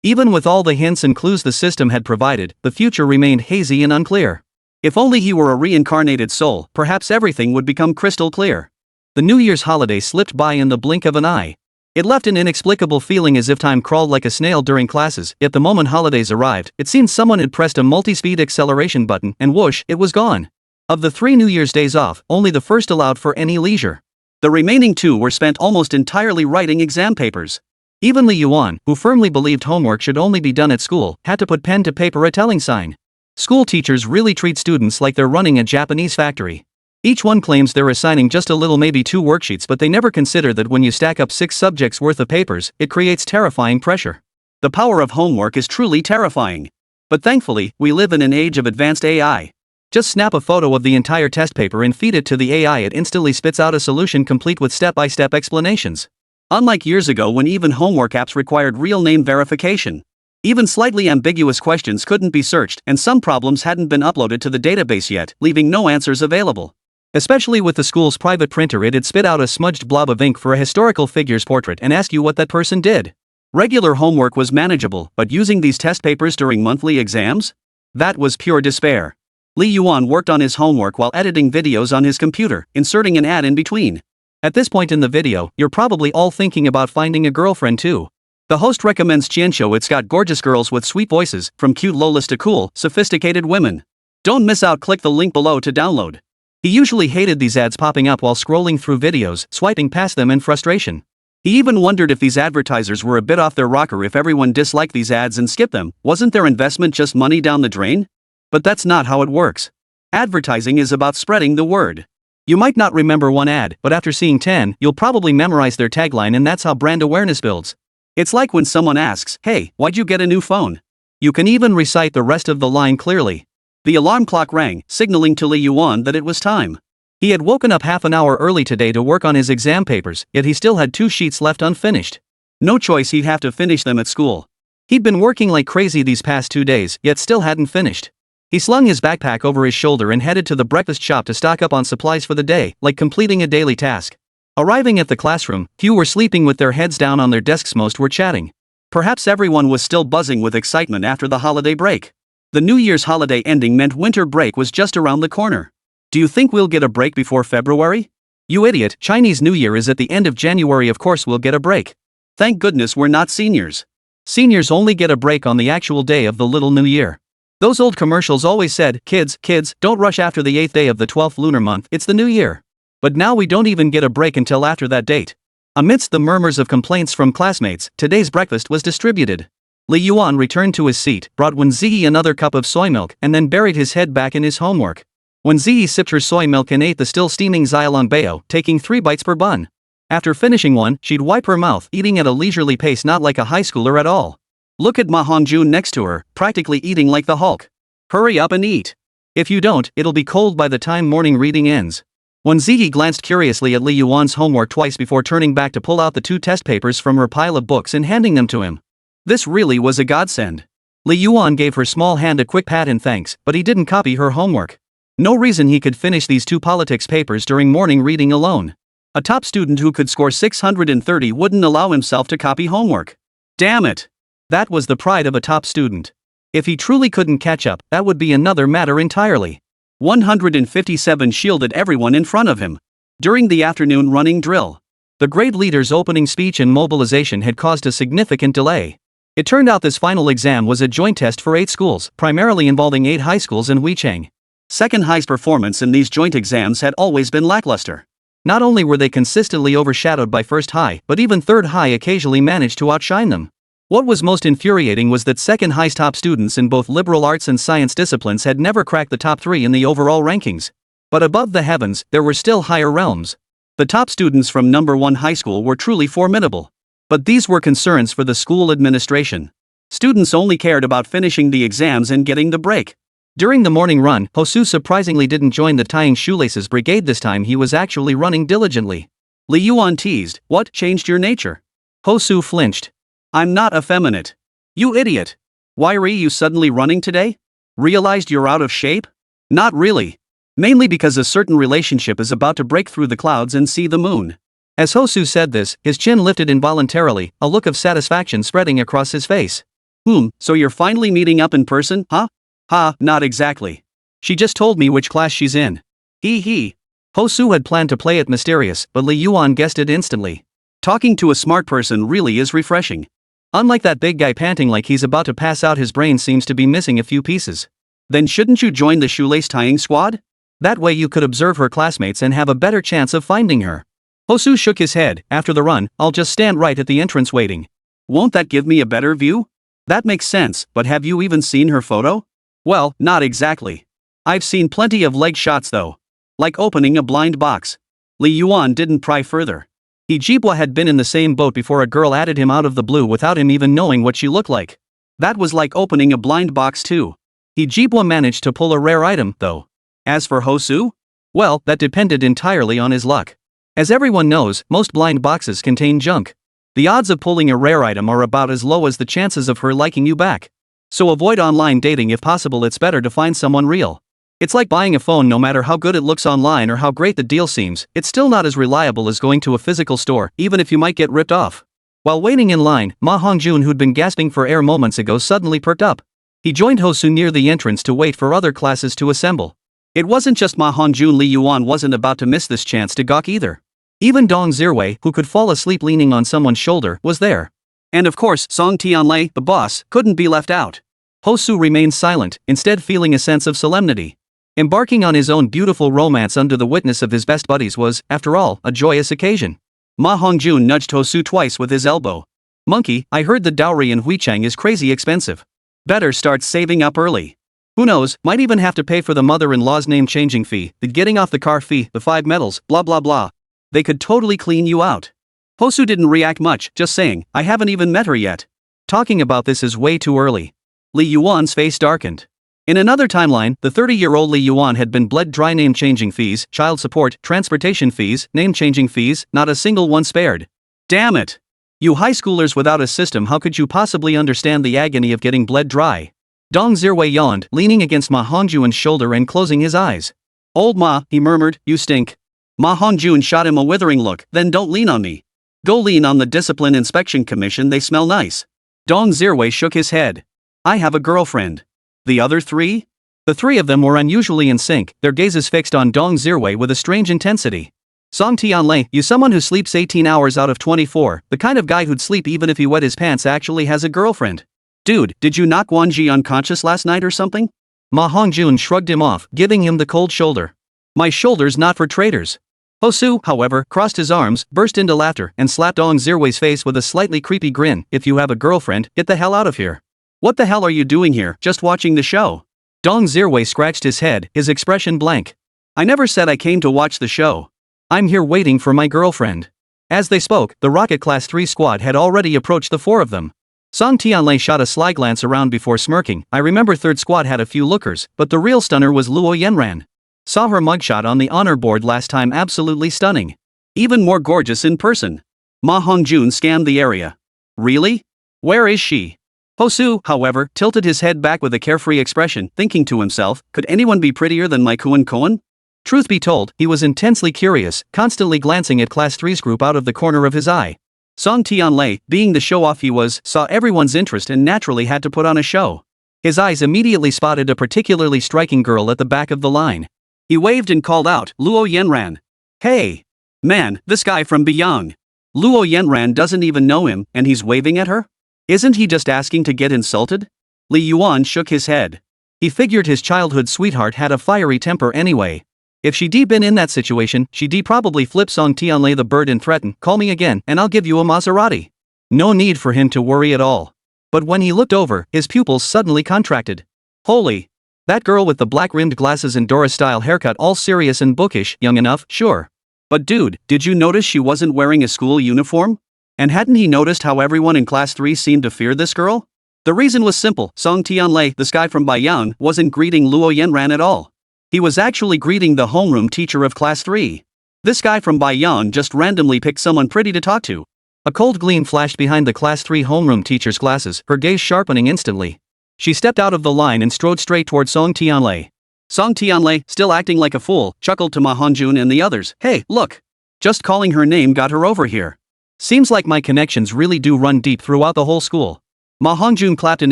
Even with all the hints and clues the system had provided, the future remained hazy and unclear. If only he were a reincarnated soul, perhaps everything would become crystal clear. The New Year's holiday slipped by in the blink of an eye. It left an inexplicable feeling as if time crawled like a snail during classes, yet the moment holidays arrived, it seemed someone had pressed a multi-speed acceleration button, and whoosh, it was gone. Of the 3 New Year's days off, only the first allowed for any leisure. The remaining 2 were spent almost entirely writing exam papers. Even Li Yuan, who firmly believed homework should only be done at school, had to put pen to paper a telling sign. School teachers really treat students like they're running a Japanese factory. Each one claims they're assigning just a little, maybe 2 worksheets, but they never consider that when you stack up 6 subjects worth of papers, it creates terrifying pressure. The power of homework is truly terrifying. But thankfully, we live in an age of advanced AI. Just snap a photo of the entire test paper and feed it to the AI, it instantly spits out a solution complete with step-by-step explanations. Unlike years ago when even homework apps required real name verification. Even slightly ambiguous questions couldn't be searched, and some problems hadn't been uploaded to the database yet, leaving no answers available. Especially with the school's private printer, it'd spit out a smudged blob of ink for a historical figure's portrait and ask you what that person did. Regular homework was manageable, but using these test papers during monthly exams? That was pure despair. Li Yuan worked on his homework while editing videos on his computer, inserting an ad in between. At this point in the video, you're probably all thinking about finding a girlfriend too. The host recommends Qianshou. It's got gorgeous girls with sweet voices, from cute lolas to cool, sophisticated women. Don't miss out, click the link below to download. He usually hated these ads popping up while scrolling through videos, swiping past them in frustration. He even wondered if these advertisers were a bit off their rocker. If everyone disliked these ads and skipped them, wasn't their investment just money down the drain? But that's not how it works. Advertising is about spreading the word. You might not remember one ad, but after seeing 10, you'll probably memorize their tagline, and that's how brand awareness builds. It's like when someone asks, "Hey, why'd you get a new phone?" You can even recite the rest of the line clearly. The alarm clock rang, signaling to Li Yuan that it was time. He had woken up half an hour early today to work on his exam papers, yet he still had 2 sheets left unfinished. No choice, he'd have to finish them at school. He'd been working like crazy these past 2 days, yet still hadn't finished. He slung his backpack over his shoulder and headed to the breakfast shop to stock up on supplies for the day, like completing a daily task. Arriving at the classroom, few were sleeping with their heads down on their desks, most were chatting. Perhaps everyone was still buzzing with excitement after the holiday break. The New Year's holiday ending meant winter break was just around the corner. Do you think we'll get a break before February? You idiot, Chinese New Year is at the end of January, of course we'll get a break. Thank goodness we're not seniors. Seniors only get a break on the actual day of the little New Year. Those old commercials always said, kids, don't rush after the 8th day of the 12th lunar month, it's the New Year. But now we don't even get a break until after that date. Amidst the murmurs of complaints from classmates, today's breakfast was distributed. Li Yuan returned to his seat, brought Wēn Zhiyi another cup of soy milk, and then buried his head back in his homework. Wēn Zhiyi sipped her soy milk and ate the still steaming xiaolongbao, taking 3 bites per bun. After finishing one, she'd wipe her mouth, eating at a leisurely pace, not like a high schooler at all. Look at Ma Hongjun next to her, practically eating like the Hulk. Hurry up and eat. If you don't, it'll be cold by the time morning reading ends. Wēn Zhiyi glanced curiously at Li Yuan's homework twice before turning back to pull out the 2 test papers from her pile of books and handing them to him. This really was a godsend. Li Yuan gave her small hand a quick pat in thanks, but he didn't copy her homework. No reason he could finish these 2 politics papers during morning reading alone. A top student who could score 630 wouldn't allow himself to copy homework. Damn it! That was the pride of a top student. If he truly couldn't catch up, that would be another matter entirely. 157 shielded everyone in front of him. During the afternoon running drill, the grade leader's opening speech and mobilization had caused a significant delay. It turned out this final exam was a joint test for 8 schools, primarily involving 8 high schools in Weicheng. Second high's performance in these joint exams had always been lackluster. Not only were they consistently overshadowed by first high, but even third high occasionally managed to outshine them. What was most infuriating was that second high's top students in both liberal arts and science disciplines had never cracked the top 3 in the overall rankings. But above the heavens, there were still higher realms. The top students from number 1 high school were truly formidable. But these were concerns for the school administration. Students only cared about finishing the exams and getting the break. During the morning run, Hosu surprisingly didn't join the tying shoelaces brigade this time. He was actually running diligently. Li Yuan teased, "What changed your nature?" Hosu flinched. "I'm not effeminate." "You idiot. Why are you suddenly running today? Realized you're out of shape?" "Not really. Mainly because a certain relationship is about to break through the clouds and see the moon." As Hosu said this, his chin lifted involuntarily, a look of satisfaction spreading across his face. So you're finally meeting up in person, huh? Ha, not exactly. She just told me which class she's in. Hee. Hosu had planned to play it mysterious, but Li Yuan guessed it instantly. Talking to a smart person really is refreshing. Unlike that big guy panting like he's about to pass out, his brain seems to be missing a few pieces. Then shouldn't you join the shoelace tying squad? That way you could observe her classmates and have a better chance of finding her. Hosu shook his head. After the run, I'll just stand right at the entrance waiting. Won't that give me a better view? That makes sense, but have you even seen her photo? Well, not exactly. I've seen plenty of leg shots though. Like opening a blind box. Li Yuan didn't pry further. Jibwa had been in the same boat before a girl added him out of the blue without him even knowing what she looked like. That was like opening a blind box too. Jibwa managed to pull a rare item, though. As for Hosu? Well, that depended entirely on his luck. As everyone knows, most blind boxes contain junk. The odds of pulling a rare item are about as low as the chances of her liking you back. So avoid online dating if possible. It's better to find someone real. It's like buying a phone. No matter how good it looks online or how great the deal seems, it's still not as reliable as going to a physical store, even if you might get ripped off. While waiting in line, Ma Hongjun, who'd been gasping for air moments ago, suddenly perked up. He joined Hosu near the entrance to wait for other classes to assemble. It wasn't just Ma Hongjun. Li Yuan wasn't about to miss this chance to gawk either. Even Dong Zhiyi, who could fall asleep leaning on someone's shoulder, was there. And of course, Song Tianlei, the boss, couldn't be left out. Hosu remained silent, instead feeling a sense of solemnity. Embarking on his own beautiful romance under the witness of his best buddies was, after all, a joyous occasion. Ma Hongjun nudged Hosu twice with his elbow. Monkey, I heard the dowry in Huicheng is crazy expensive. Better start saving up early. Who knows, might even have to pay for the mother-in-law's name-changing fee, the getting off the car fee, the 5 medals, blah blah blah. They could totally clean you out. Hosu didn't react much, just saying, I haven't even met her yet. Talking about this is way too early. Li Yuan's face darkened. In another timeline, the 30-year-old Li Yuan had been bled dry. Name-changing fees, child support, transportation fees, name-changing fees, not a single one spared. Damn it! You high schoolers without a system, how could you possibly understand the agony of getting bled dry? Dong Zhiyi yawned, leaning against Ma Hongjun's shoulder and closing his eyes. Old Ma, he murmured, you stink. Ma Hongjun shot him a withering look. Then don't lean on me. Go lean on the Discipline Inspection Commission, they smell nice. Dong Zhiyi shook his head. I have a girlfriend. The other 3? The 3 of them were unusually in sync, their gazes fixed on Dong Zhiyi with a strange intensity. Song Tianlei, you someone who sleeps 18 hours out of 24, the kind of guy who'd sleep even if he wet his pants, actually has a girlfriend. Dude, did you knock Wēn Zhiyi unconscious last night or something? Ma Hongjun shrugged him off, giving him the cold shoulder. My shoulder's not for traitors. Hosu, however, crossed his arms, burst into laughter, and slapped Dong Zhiyi's face with a slightly creepy grin. If you have a girlfriend, get the hell out of here. What the hell are you doing here, just watching the show? Dong Zhiyi scratched his head, his expression blank. I never said I came to watch the show. I'm here waiting for my girlfriend. As they spoke, the Rocket Class 3 squad had already approached the 4 of them. Song Tianlei shot a sly glance around before smirking. I remember 3rd squad had a few lookers, but the real stunner was Luo Yanran. Saw her mugshot on the honor board last time, absolutely stunning. Even more gorgeous in person. Ma Hongjun scanned the area. Really? Where is she? Hosu, however, tilted his head back with a carefree expression, thinking to himself, could anyone be prettier than my Koen? Truth be told, he was intensely curious, constantly glancing at Class 3's group out of the corner of his eye. Song Tianlei, being the show-off he was, saw everyone's interest and naturally had to put on a show. His eyes immediately spotted a particularly striking girl at the back of the line. He waved and called out, Luo Yanran. Hey! Man, this guy from Beyond. Luo Yanran doesn't even know him, and he's waving at her? Isn't he just asking to get insulted? Li Yuan shook his head. He figured his childhood sweetheart had a fiery temper anyway. If she'd been in that situation, she'd probably flip Song Tianlei the bird and threaten, call me again and I'll give you a Maserati. No need for him to worry at all. But when he looked over, his pupils suddenly contracted. Holy! That girl with the black-rimmed glasses and Dora-style haircut, all serious and bookish, young enough, sure. But dude, did you notice she wasn't wearing a school uniform? And hadn't he noticed how everyone in Class 3 seemed to fear this girl? The reason was simple. Song Tianlei, this guy from Baiyang, wasn't greeting Luo Yanran at all. He was actually greeting the homeroom teacher of Class 3. This guy from Baiyang just randomly picked someone pretty to talk to. A cold gleam flashed behind the Class 3 homeroom teacher's glasses, her gaze sharpening instantly. She stepped out of the line and strode straight toward Song Tianlei. Song Tianlei, still acting like a fool, chuckled to Ma Hongjun and the others. Hey, look! Just calling her name got her over here. Seems like my connections really do run deep throughout the whole school. Ma Hongjun clapped in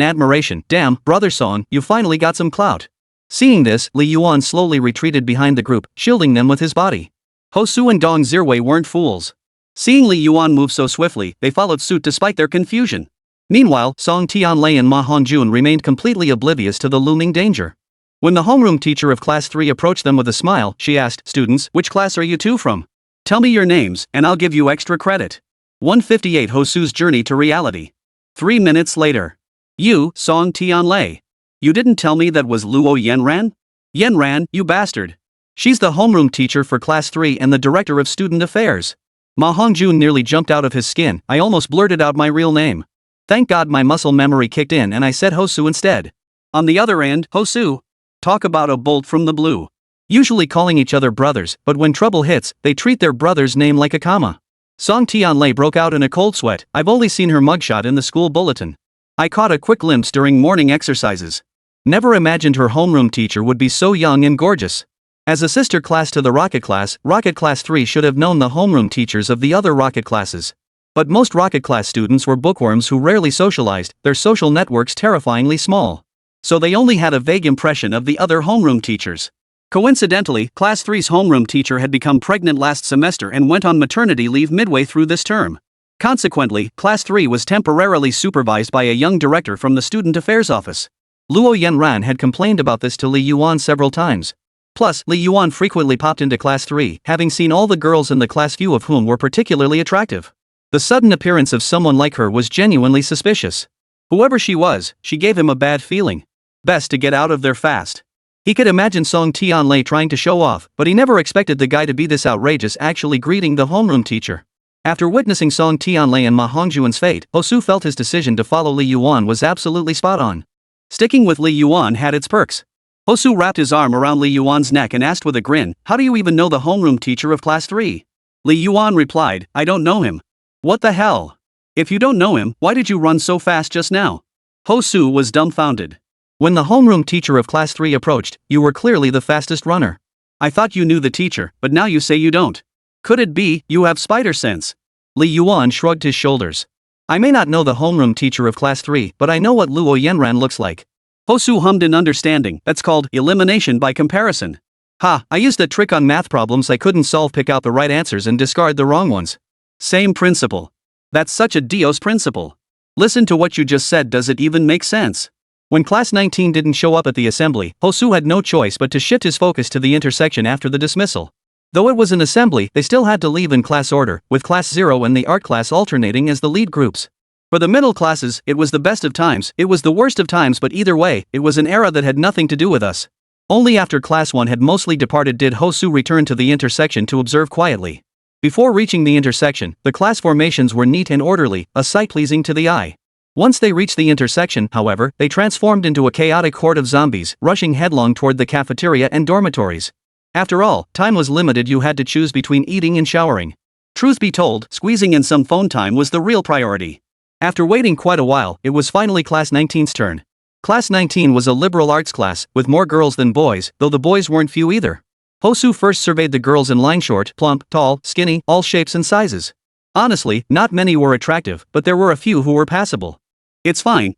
admiration. Damn, brother Song, you finally got some clout. Seeing this, Li Yuan slowly retreated behind the group, shielding them with his body. Hosu and Dong Zirwei weren't fools. Seeing Li Yuan move so swiftly, they followed suit despite their confusion. Meanwhile, Song Tianlei and Ma Hongjun remained completely oblivious to the looming danger. When the homeroom teacher of class 3 approached them with a smile, she asked, "Students, which class are you two from? Tell me your names, and I'll give you extra credit." 158 Hosu's Journey to Reality. 3 minutes later. You, Song Tianlei. You didn't tell me that was Luo Yenran? Yenran, you bastard. She's the homeroom teacher for class 3 and the director of student affairs. Ma Hongjun nearly jumped out of his skin. I almost blurted out my real name. Thank God my muscle memory kicked in and I said Hosu instead. On the other end, Hosu. Talk about a bolt from the blue. Usually calling each other brothers, but when trouble hits, they treat their brother's name like a comma. Song Tianlei broke out in a cold sweat. I've only seen her mugshot in the school bulletin. I caught a quick glimpse during morning exercises. Never imagined her homeroom teacher would be so young and gorgeous. As a sister class to the Rocket Class 3 should have known the homeroom teachers of the other Rocket classes. But most Rocket Class students were bookworms who rarely socialized, their social networks terrifyingly small. So they only had a vague impression of the other homeroom teachers. Coincidentally, Class 3's homeroom teacher had become pregnant last semester and went on maternity leave midway through this term. Consequently, Class 3 was temporarily supervised by a young director from the Student Affairs Office. Luo Yenran had complained about this to Li Yuan several times. Plus, Li Yuan frequently popped into Class 3, having seen all the girls in the class, few of whom were particularly attractive. The sudden appearance of someone like her was genuinely suspicious. Whoever she was, she gave him a bad feeling. Best to get out of there fast. He could imagine Song Tianlei trying to show off, but he never expected the guy to be this outrageous, actually greeting the homeroom teacher. After witnessing Song Tianlei and Ma Hongjun's fate, Hosu felt his decision to follow Li Yuan was absolutely spot on. Sticking with Li Yuan had its perks. Hosu wrapped his arm around Li Yuan's neck and asked with a grin, "How do you even know the homeroom teacher of Class 3? Li Yuan replied, "I don't know him." What the hell? If you don't know him, why did you run so fast just now? Hosu was dumbfounded. When the homeroom teacher of Class 3 approached, you were clearly the fastest runner. I thought you knew the teacher, but now you say you don't. Could it be, you have spider sense? Li Yuan shrugged his shoulders. I may not know the homeroom teacher of Class 3, but I know what Luo Yenran looks like. Hosu hummed in understanding. That's called elimination by comparison. Ha, I used that trick on math problems I couldn't solve, pick out the right answers and discard the wrong ones. Same principle. That's such a Dios principle. Listen to what you just said, does it even make sense? When Class 19 didn't show up at the assembly, Hosu had no choice but to shift his focus to the intersection after the dismissal. Though it was an assembly, they still had to leave in class order, with Class 0 and the art class alternating as the lead groups. For the middle classes, it was the best of times, it was the worst of times, but either way, it was an era that had nothing to do with us. Only after Class 1 had mostly departed did Hosu return to the intersection to observe quietly. Before reaching the intersection, the class formations were neat and orderly, a sight pleasing to the eye. Once they reached the intersection, however, they transformed into a chaotic horde of zombies, rushing headlong toward the cafeteria and dormitories. After all, time was limited, you had to choose between eating and showering. Truth be told, squeezing in some phone time was the real priority. After waiting quite a while, it was finally Class 19's turn. Class 19 was a liberal arts class, with more girls than boys, though the boys weren't few either. Hosu first surveyed the girls in line: short, plump, tall, skinny, all shapes and sizes. Honestly, not many were attractive, but there were a few who were passable. It's fine.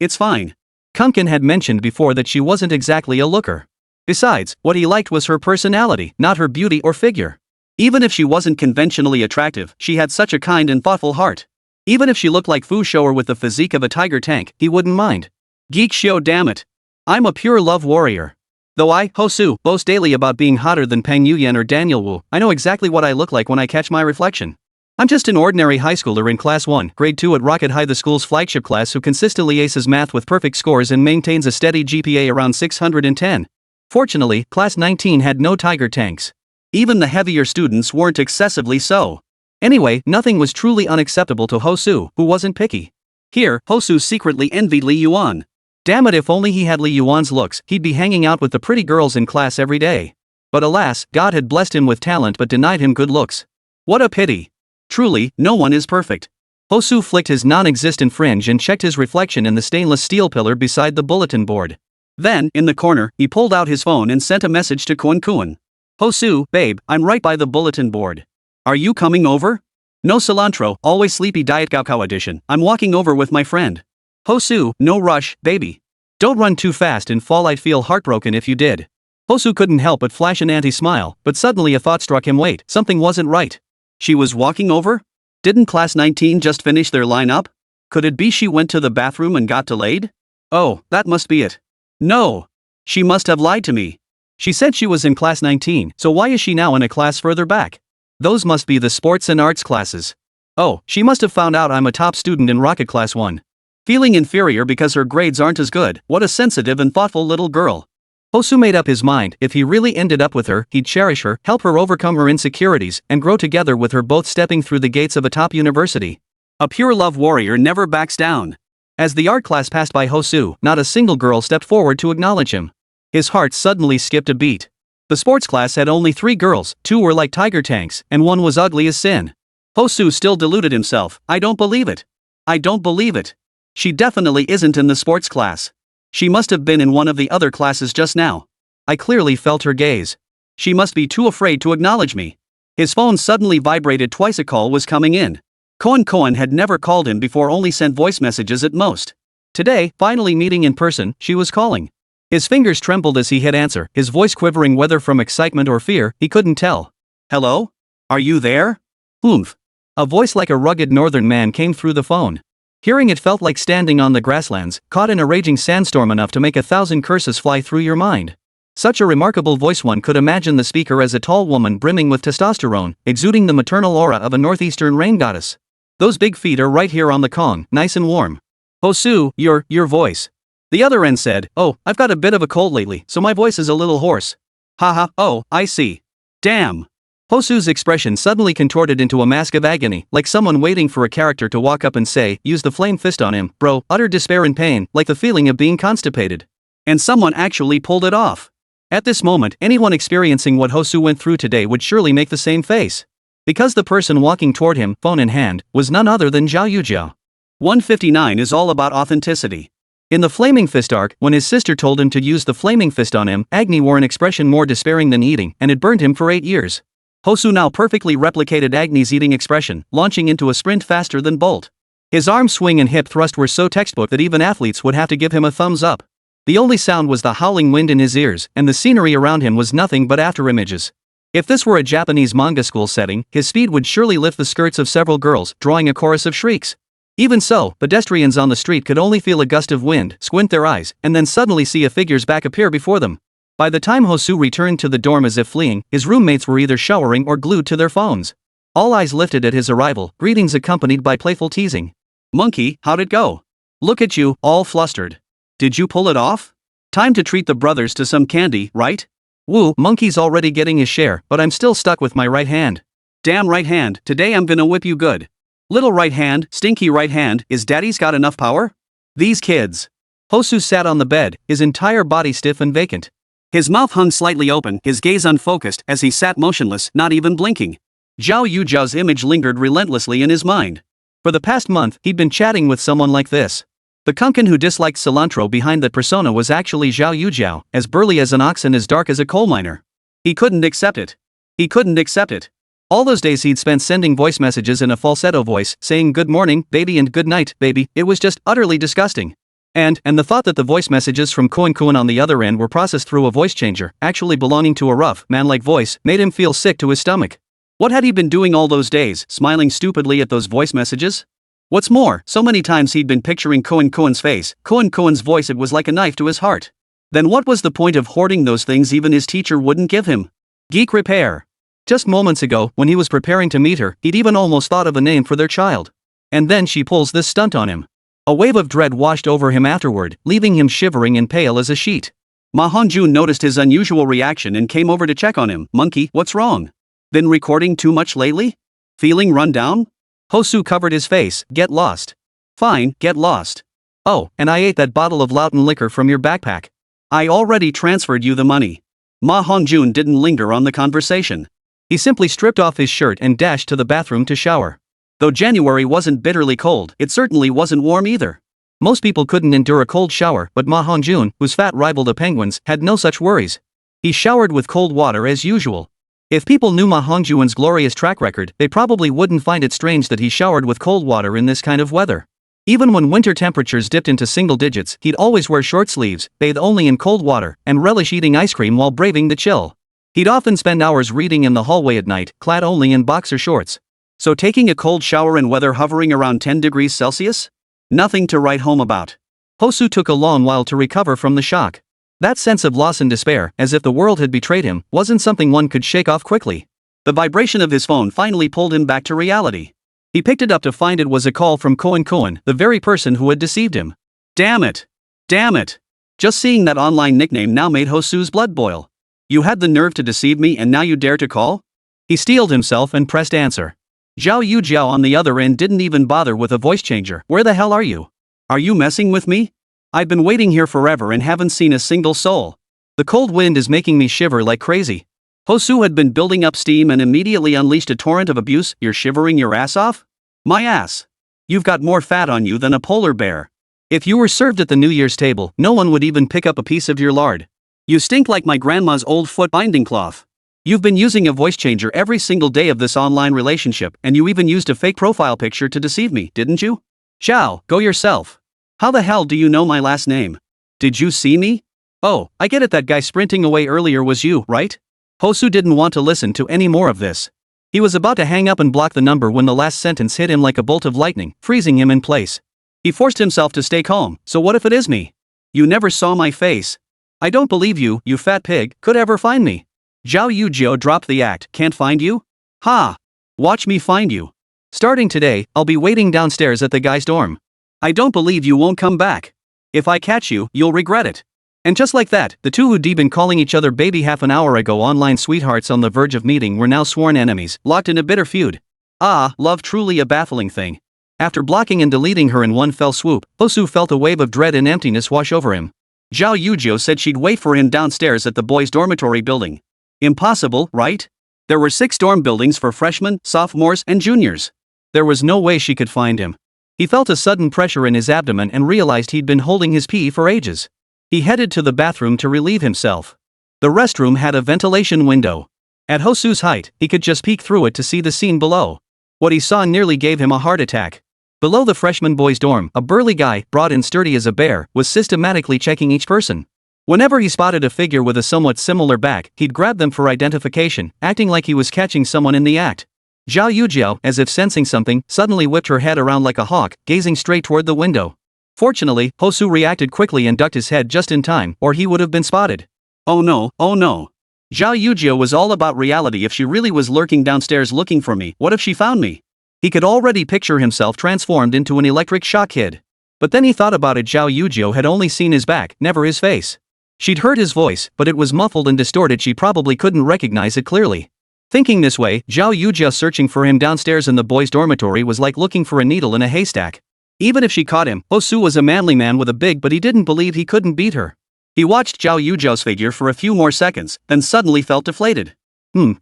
Kumpkin had mentioned before that she wasn't exactly a looker. Besides, what he liked was her personality, not her beauty or figure. Even if she wasn't conventionally attractive, she had such a kind and thoughtful heart. Even if she looked like Fu Shouer with the physique of a tiger tank, he wouldn't mind. Geek show, damn it. I'm a pure love warrior. Though I, Hosu, boast daily about being hotter than Peng Yuyan or Daniel Wu, I know exactly what I look like when I catch my reflection. I'm just an ordinary high schooler in Class 1, Grade 2 at Rocket High, the school's flagship class, who consistently aces math with perfect scores and maintains a steady GPA around 610. Fortunately, Class 19 had no tiger tanks. Even the heavier students weren't excessively so. Anyway, nothing was truly unacceptable to Hosu, who wasn't picky. Here, Hosu secretly envied Li Yuan. Damn it, if only he had Li Yuan's looks, he'd be hanging out with the pretty girls in class every day. But alas, God had blessed him with talent but denied him good looks. What a pity. Truly, no one is perfect. Hosu flicked his non-existent fringe and checked his reflection in the stainless steel pillar beside the bulletin board. Then, in the corner, he pulled out his phone and sent a message to Kun. Hosu, babe, I'm right by the bulletin board. Are you coming over? No cilantro, always sleepy Diet Gaokao edition. I'm walking over with my friend. Hosu, no rush, baby. Don't run too fast and fall. I'd feel heartbroken if you did. Hosu couldn't help but flash an anti-smile, but suddenly a thought struck him. Wait, something wasn't right. She was walking over? Didn't class 19 just finish their line-up? Could it be she went to the bathroom and got delayed? Oh, that must be it. No. She must have lied to me. She said she was in class 19, so why is she now in a class further back? Those must be the sports and arts classes. Oh, she must have found out I'm a top student in rocket class 1. Feeling inferior because her grades aren't as good. What a sensitive and thoughtful little girl. Hosu made up his mind, if he really ended up with her, he'd cherish her, help her overcome her insecurities, and grow together with her, both stepping through the gates of a top university. A pure love warrior never backs down. As the art class passed by Hosu, not a single girl stepped forward to acknowledge him. His heart suddenly skipped a beat. The sports class had only 3 girls, 2 were like tiger tanks, and 1 was ugly as sin. Hosu still deluded himself. I don't believe it. I don't believe it. She definitely isn't in the sports class. She must have been in one of the other classes just now. I clearly felt her gaze. She must be too afraid to acknowledge me. His phone suddenly vibrated twice. A call was coming in. Koen had never called him before, only sent voice messages at most. Today, finally meeting in person, she was calling. His fingers trembled as he hit answer, his voice quivering, whether from excitement or fear, he couldn't tell. Hello? Are you there? Oomph. A voice like a rugged northern man came through the phone. Hearing it felt like standing on the grasslands, caught in a raging sandstorm, enough to make 1,000 curses fly through your mind. Such a remarkable voice. One could imagine the speaker as a tall woman brimming with testosterone, exuding the maternal aura of a northeastern rain goddess. Those big feet are right here on the Kong, nice and warm. Hosu, your voice. The other end said, oh, I've got a bit of a cold lately, so my voice is a little hoarse. Haha, oh, I see. Damn. Hosu's expression suddenly contorted into a mask of agony, like someone waiting for a character to walk up and say, use the flame fist on him, bro, utter despair and pain, like the feeling of being constipated. And someone actually pulled it off. At this moment, anyone experiencing what Hosu went through today would surely make the same face. Because the person walking toward him, phone in hand, was none other than Zhao Yujiao. 159 is all about authenticity. In the Flaming Fist arc, when his sister told him to use the Flaming Fist on him, Agni wore an expression more despairing than eating, and it burned him for 8 years. Hosu now perfectly replicated Agni's eating expression, launching into a sprint faster than Bolt. His arm swing and hip thrust were so textbook that even athletes would have to give him a thumbs up. The only sound was the howling wind in his ears, and the scenery around him was nothing but afterimages. If this were a Japanese manga school setting, his speed would surely lift the skirts of several girls, drawing a chorus of shrieks. Even so, pedestrians on the street could only feel a gust of wind, squint their eyes, and then suddenly see a figure's back appear before them. By the time Hosu returned to the dorm as if fleeing, his roommates were either showering or glued to their phones. All eyes lifted at his arrival, greetings accompanied by playful teasing. Monkey, how'd it go? Look at you, all flustered. Did you pull it off? Time to treat the brothers to some candy, right? Woo, Monkey's already getting his share, but I'm still stuck with my right hand. Damn right hand, today I'm gonna whip you good. Little right hand, stinky right hand, is daddy's got enough power? These kids. Hosu sat on the bed, his entire body stiff and vacant. His mouth hung slightly open, his gaze unfocused, as he sat motionless, not even blinking. Zhao Yujiao's image lingered relentlessly in his mind. For the past month, he'd been chatting with someone like this. The kunkin who disliked cilantro behind that persona was actually Zhao Yujiao, as burly as an ox and as dark as a coal miner. He couldn't accept it. He couldn't accept it. All those days he'd spent sending voice messages in a falsetto voice, saying good morning, baby, and good night, baby, it was just utterly disgusting. And the thought that the voice messages from Koen on the other end were processed through a voice changer, actually belonging to a rough, man-like voice, made him feel sick to his stomach. What had he been doing all those days, smiling stupidly at those voice messages? What's more, so many times he'd been picturing Koen's face, Koen's voice, it was like a knife to his heart. Then what was the point of hoarding those things even his teacher wouldn't give him? Geek repair. Just moments ago, when he was preparing to meet her, he'd even almost thought of a name for their child. And then she pulls this stunt on him. A wave of dread washed over him afterward, leaving him shivering and pale as a sheet. Ma Hongjun noticed his unusual reaction and came over to check on him. Monkey, what's wrong? Been recording too much lately? Feeling run down? Hosu covered his face. Get lost. Fine, get lost. Oh, and I ate that bottle of Lauten liquor from your backpack. I already transferred you the money. Ma Hongjun didn't linger on the conversation. He simply stripped off his shirt and dashed to the bathroom to shower. Though January wasn't bitterly cold, it certainly wasn't warm either. Most people couldn't endure a cold shower, but Ma Hongjun, whose fat rivaled a penguin's, had no such worries. He showered with cold water as usual. If people knew Ma Hongjun's glorious track record, they probably wouldn't find it strange that he showered with cold water in this kind of weather. Even when winter temperatures dipped into single digits, he'd always wear short sleeves, bathe only in cold water, and relish eating ice cream while braving the chill. He'd often spend hours reading in the hallway at night, clad only in boxer shorts. So taking a cold shower in weather hovering around 10 degrees Celsius? Nothing to write home about. Hosu took a long while to recover from the shock. That sense of loss and despair, as if the world had betrayed him, wasn't something one could shake off quickly. The vibration of his phone finally pulled him back to reality. He picked it up to find it was a call from Koen, the very person who had deceived him. Damn it! Damn it! Just seeing that online nickname now made Hosu's blood boil. You had the nerve to deceive me and now you dare to call? He steeled himself and pressed answer. Zhao Yujiao on the other end didn't even bother with a voice changer. Where the hell are you? Are you messing with me? I've been waiting here forever and haven't seen a single soul. The cold wind is making me shiver like crazy. Hosu had been building up steam and immediately unleashed a torrent of abuse. You're shivering your ass off? My ass. You've got more fat on you than a polar bear. If you were served at the New Year's table, no one would even pick up a piece of your lard. You stink like my grandma's old foot binding cloth. You've been using a voice changer every single day of this online relationship, and you even used a fake profile picture to deceive me, didn't you? Zhao, go yourself. How the hell do you know my last name? Did you see me? Oh, I get it, that guy sprinting away earlier was you, right? Hosu didn't want to listen to any more of this. He was about to hang up and block the number when the last sentence hit him like a bolt of lightning, freezing him in place. He forced himself to stay calm. So what if it is me? You never saw my face. I don't believe you fat pig, could ever find me. Zhao Yujiao dropped the act. Can't find you? Ha! Watch me find you. Starting today, I'll be waiting downstairs at the guy's dorm. I don't believe you won't come back. If I catch you, you'll regret it. And just like that, the two who'd been calling each other baby half an hour ago online sweethearts on the verge of meeting were now sworn enemies, locked in a bitter feud. Ah, love, truly a baffling thing. After blocking and deleting her in one fell swoop, Hosu felt a wave of dread and emptiness wash over him. Zhao Yujiao said she'd wait for him downstairs at the boys' dormitory building. Impossible, right? There were 6 dorm buildings for freshmen, sophomores, and juniors. There was no way she could find him. He felt a sudden pressure in his abdomen and realized he'd been holding his pee for ages. He headed to the bathroom to relieve himself. The restroom had a ventilation window. At Hosu's height, he could just peek through it to see the scene below. What he saw nearly gave him a heart attack. Below the freshman boys' dorm, a burly guy, broad and sturdy as a bear, was systematically checking each person. Whenever he spotted a figure with a somewhat similar back, he'd grab them for identification, acting like he was catching someone in the act. Zhao Yujiao, as if sensing something, suddenly whipped her head around like a hawk, gazing straight toward the window. Fortunately, Hosu reacted quickly and ducked his head just in time, or he would have been spotted. Oh no, oh no. Zhao Yujiao was all about reality. If she really was lurking downstairs looking for me, what if she found me? He could already picture himself transformed into an electric shock kid. But then he thought about it. Zhao Yujiao had only seen his back, never his face. She'd heard his voice, but it was muffled and distorted. She probably couldn't recognize it clearly. Thinking this way, Zhao Yujiao searching for him downstairs in the boys' dormitory was like looking for a needle in a haystack. Even if she caught him, Hosu was a manly man with a big, but he didn't believe he couldn't beat her. He watched Zhao Yujiao's figure for a few more seconds, then suddenly felt deflated.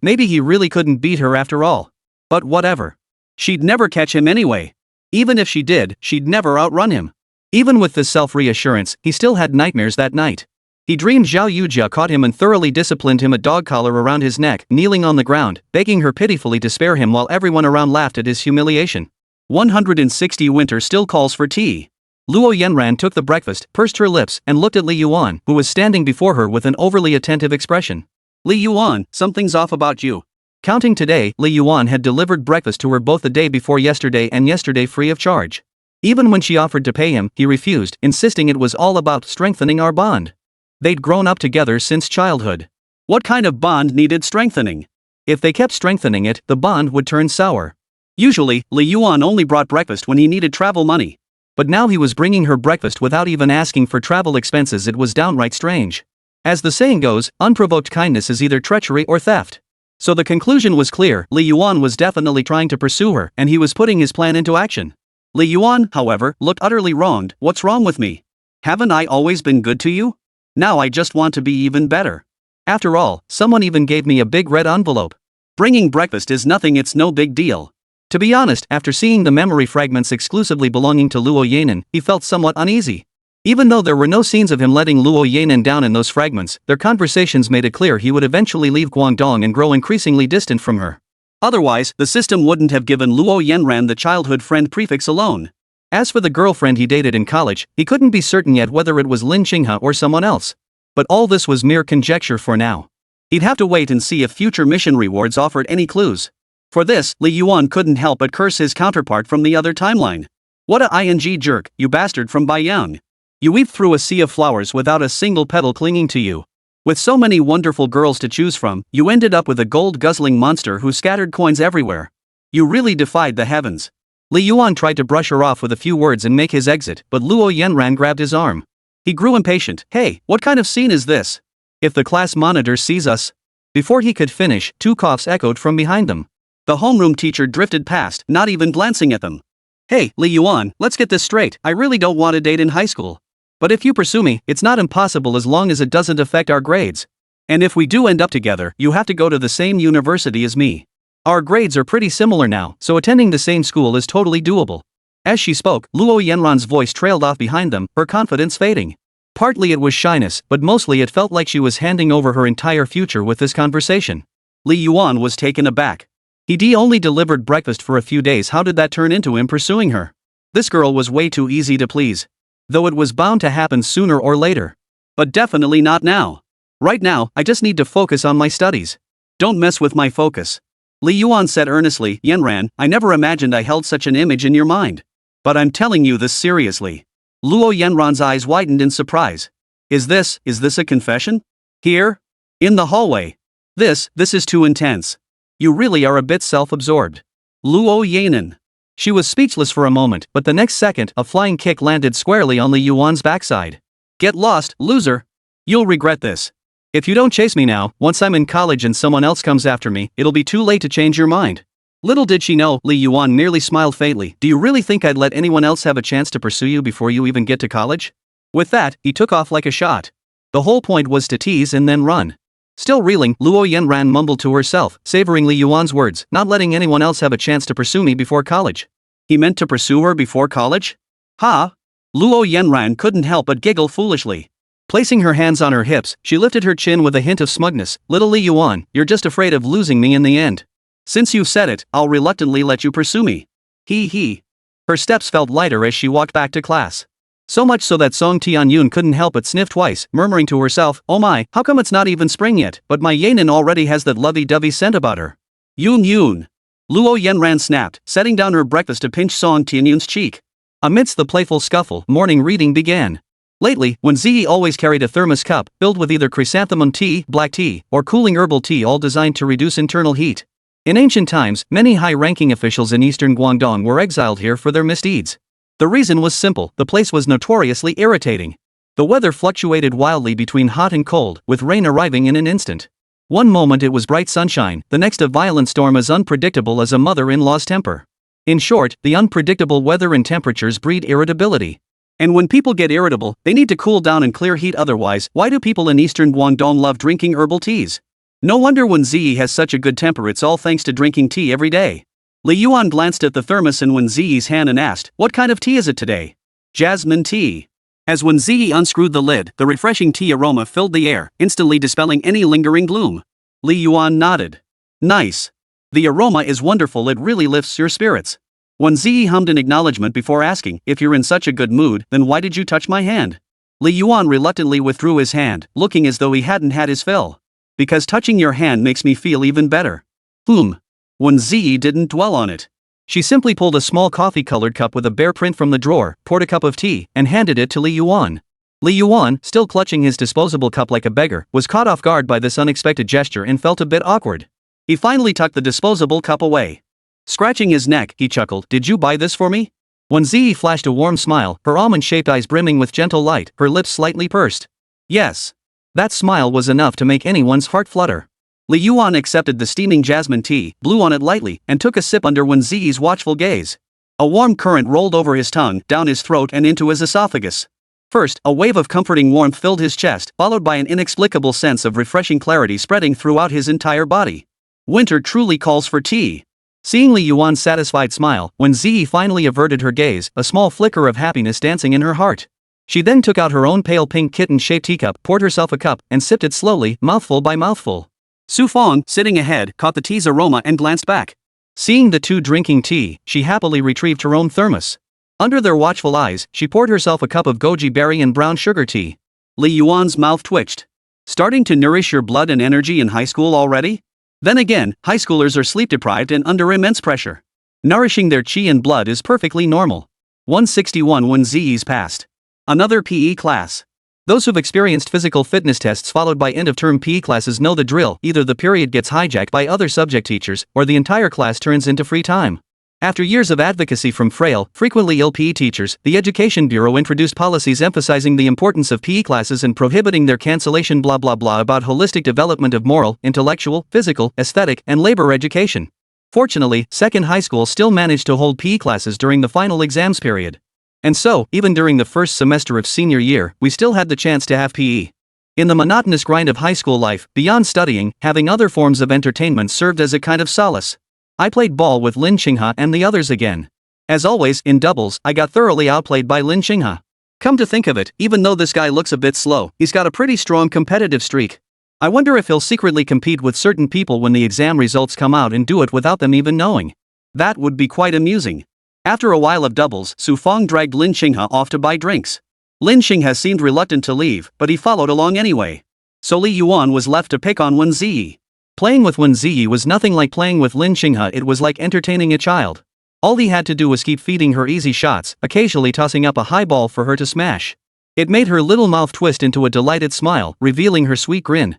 Maybe he really couldn't beat her after all. But whatever. She'd never catch him anyway. Even if she did, she'd never outrun him. Even with this self-reassurance, he still had nightmares that night. He dreamed Zhao Yujiao caught him and thoroughly disciplined him, a dog collar around his neck, kneeling on the ground, begging her pitifully to spare him while everyone around laughed at his humiliation. 160 Winter still calls for tea. Luo Yanran took the breakfast, pursed her lips, and looked at Li Yuan, who was standing before her with an overly attentive expression. Li Yuan, something's off about you. Counting today, Li Yuan had delivered breakfast to her both the day before yesterday and yesterday free of charge. Even when she offered to pay him, he refused, insisting it was all about strengthening our bond. They'd grown up together since childhood. What kind of bond needed strengthening? If they kept strengthening it, the bond would turn sour. Usually, Li Yuan only brought breakfast when he needed travel money. But now he was bringing her breakfast without even asking for travel expenses. It was downright strange. As the saying goes, unprovoked kindness is either treachery or theft. So the conclusion was clear. Li Yuan was definitely trying to pursue her, and he was putting his plan into action. Li Yuan, however, looked utterly wronged. What's wrong with me? Haven't I always been good to you? Now I just want to be even better. After all, someone even gave me a big red envelope. Bringing breakfast is nothing, it's no big deal. To be honest, after seeing the memory fragments exclusively belonging to Luo Yanan, he felt somewhat uneasy. Even though there were no scenes of him letting Luo Yanan down in those fragments, their conversations made it clear he would eventually leave Guangdong and grow increasingly distant from her. Otherwise, the system wouldn't have given Luo Yanran the childhood friend prefix alone. As for the girlfriend he dated in college, he couldn't be certain yet whether it was Lin Qinghe or someone else. But all this was mere conjecture for now. He'd have to wait and see if future mission rewards offered any clues. For this, Li Yuan couldn't help but curse his counterpart from the other timeline. What a ing jerk, you bastard from Baiyang. You weave through a sea of flowers without a single petal clinging to you. With so many wonderful girls to choose from, you ended up with a gold-guzzling monster who scattered coins everywhere. You really defied the heavens. Li Yuan tried to brush her off with a few words and make his exit, but Luo Yanran grabbed his arm. He grew impatient. Hey, what kind of scene is this? If the class monitor sees us. Before he could finish, 2 coughs echoed from behind them. The homeroom teacher drifted past, not even glancing at them. Hey, Li Yuan, let's get this straight. I really don't want to date in high school. But if you pursue me, it's not impossible as long as it doesn't affect our grades. And if we do end up together, you have to go to the same university as me. Our grades are pretty similar now, so attending the same school is totally doable. As she spoke, Luo Yanran's voice trailed off behind them, her confidence fading. Partly it was shyness, but mostly it felt like she was handing over her entire future with this conversation. Li Yuan was taken aback. He'd only delivered breakfast for a few days. How did that turn into him pursuing her? This girl was way too easy to please. Though it was bound to happen sooner or later. But definitely not now. Right now, I just need to focus on my studies. Don't mess with my focus. Li Yuan said earnestly. Yanran, I never imagined I held such an image in your mind. But I'm telling you this seriously. Luo Yanran's eyes widened in surprise. Is this a confession? Here? In the hallway? This is too intense. You really are a bit self-absorbed. Luo Yanan. She was speechless for a moment, but the next second, a flying kick landed squarely on Li Yuan's backside. Get lost, loser. You'll regret this. If you don't chase me now, once I'm in college and someone else comes after me, it'll be too late to change your mind. Little did she know, Li Yuan merely smiled faintly. Do you really think I'd let anyone else have a chance to pursue you before you even get to college? With that, he took off like a shot. The whole point was to tease and then run. Still reeling, Luo Yanran mumbled to herself, savoring Li Yuan's words, not letting anyone else have a chance to pursue me before college. He meant to pursue her before college? Ha! Luo Yanran couldn't help but giggle foolishly. Placing her hands on her hips, she lifted her chin with a hint of smugness. Little Li Yuan, you're just afraid of losing me in the end. Since you've said it, I'll reluctantly let you pursue me. He. Her steps felt lighter as she walked back to class. So much so that Song Tianyun couldn't help but sniff twice, murmuring to herself, oh my, how come it's not even spring yet, but my Yanan already has that lovey-dovey scent about her. Yun. Luo Yanran snapped, setting down her breakfast to pinch Song Tianyun's cheek. Amidst the playful scuffle, morning reading began. Lately, Wēn Zhiyi always carried a thermos cup, filled with either chrysanthemum tea, black tea, or cooling herbal tea, all designed to reduce internal heat. In ancient times, many high-ranking officials in eastern Guangdong were exiled here for their misdeeds. The reason was simple, the place was notoriously irritating. The weather fluctuated wildly between hot and cold, with rain arriving in an instant. One moment it was bright sunshine, the next a violent storm as unpredictable as a mother-in-law's temper. In short, the unpredictable weather and temperatures breed irritability. And when people get irritable, they need to cool down and clear heat. Otherwise, why do people in eastern Guangdong love drinking herbal teas? No wonder Wēn Zhiyi has such a good temper. It's all thanks to drinking tea every day. Li Yuan glanced at the thermos in Wēn Zhiyi's hand and asked, what kind of tea is it today? Jasmine tea. As Wēn Zhiyi unscrewed the lid, the refreshing tea aroma filled the air, instantly dispelling any lingering gloom. Li Yuan nodded. Nice. The aroma is wonderful, it really lifts your spirits. Wēn Zhiyi hummed in acknowledgement before asking, if you're in such a good mood, then why did you touch my hand? Li Yuan reluctantly withdrew his hand, looking as though he hadn't had his fill. Because touching your hand makes me feel even better. Wēn Zhiyi didn't dwell on it. She simply pulled a small coffee-colored cup with a bear print from the drawer, poured a cup of tea, and handed it to Li Yuan. Li Yuan, still clutching his disposable cup like a beggar, was caught off guard by this unexpected gesture and felt a bit awkward. He finally tucked the disposable cup away. Scratching his neck, he chuckled, did you buy this for me? Wēn Zhiyi flashed a warm smile, her almond-shaped eyes brimming with gentle light, her lips slightly pursed. Yes. That smile was enough to make anyone's heart flutter. Li Yuan accepted the steaming jasmine tea, blew on it lightly, and took a sip under Wēn Zhiyi's watchful gaze. A warm current rolled over his tongue, down his throat and into his esophagus. First, a wave of comforting warmth filled his chest, followed by an inexplicable sense of refreshing clarity spreading throughout his entire body. Winter truly calls for tea. Seeing Li Yuan's satisfied smile, Wēn Zhiyi finally averted her gaze, a small flicker of happiness dancing in her heart. She then took out her own pale pink kitten-shaped teacup, poured herself a cup, and sipped it slowly, mouthful by mouthful. Su Feng, sitting ahead, caught the tea's aroma and glanced back. Seeing the two drinking tea, she happily retrieved her own thermos. Under their watchful eyes, she poured herself a cup of goji berry and brown sugar tea. Li Yuan's mouth twitched. Starting to nourish your blood and energy in high school already? Then again, high schoolers are sleep-deprived and under immense pressure. Nourishing their chi and blood is perfectly normal. 161 Wēn Zhiyi's passed. Another PE class. Those who've experienced physical fitness tests followed by end-of-term PE classes know the drill. Either the period gets hijacked by other subject teachers, or the entire class turns into free time. After years of advocacy from frail, frequently ill PE teachers, the Education Bureau introduced policies emphasizing the importance of PE classes and prohibiting their cancellation. Blah blah blah about holistic development of moral, intellectual, physical, aesthetic, and labor education. Fortunately, second high school still managed to hold PE classes during the final exams period. And so, even during the first semester of senior year, we still had the chance to have PE. In the monotonous grind of high school life, beyond studying, having other forms of entertainment served as a kind of solace. I played ball with Lin Qinghe and the others again. As always, in doubles, I got thoroughly outplayed by Lin Qinghe. Come to think of it, even though this guy looks a bit slow, he's got a pretty strong competitive streak. I wonder if he'll secretly compete with certain people when the exam results come out and do it without them even knowing. That would be quite amusing. After a while of doubles, Su Feng dragged Lin Qinghe off to buy drinks. Lin Qinghe seemed reluctant to leave, but he followed along anyway. So Li Yuan was left to pick on Wēn Zhiyi. Playing with Wēn Zhiyi was nothing like playing with Lin Qinghe. It was like entertaining a child. All he had to do was keep feeding her easy shots, occasionally tossing up a high ball for her to smash. It made her little mouth twist into a delighted smile, revealing her sweet grin.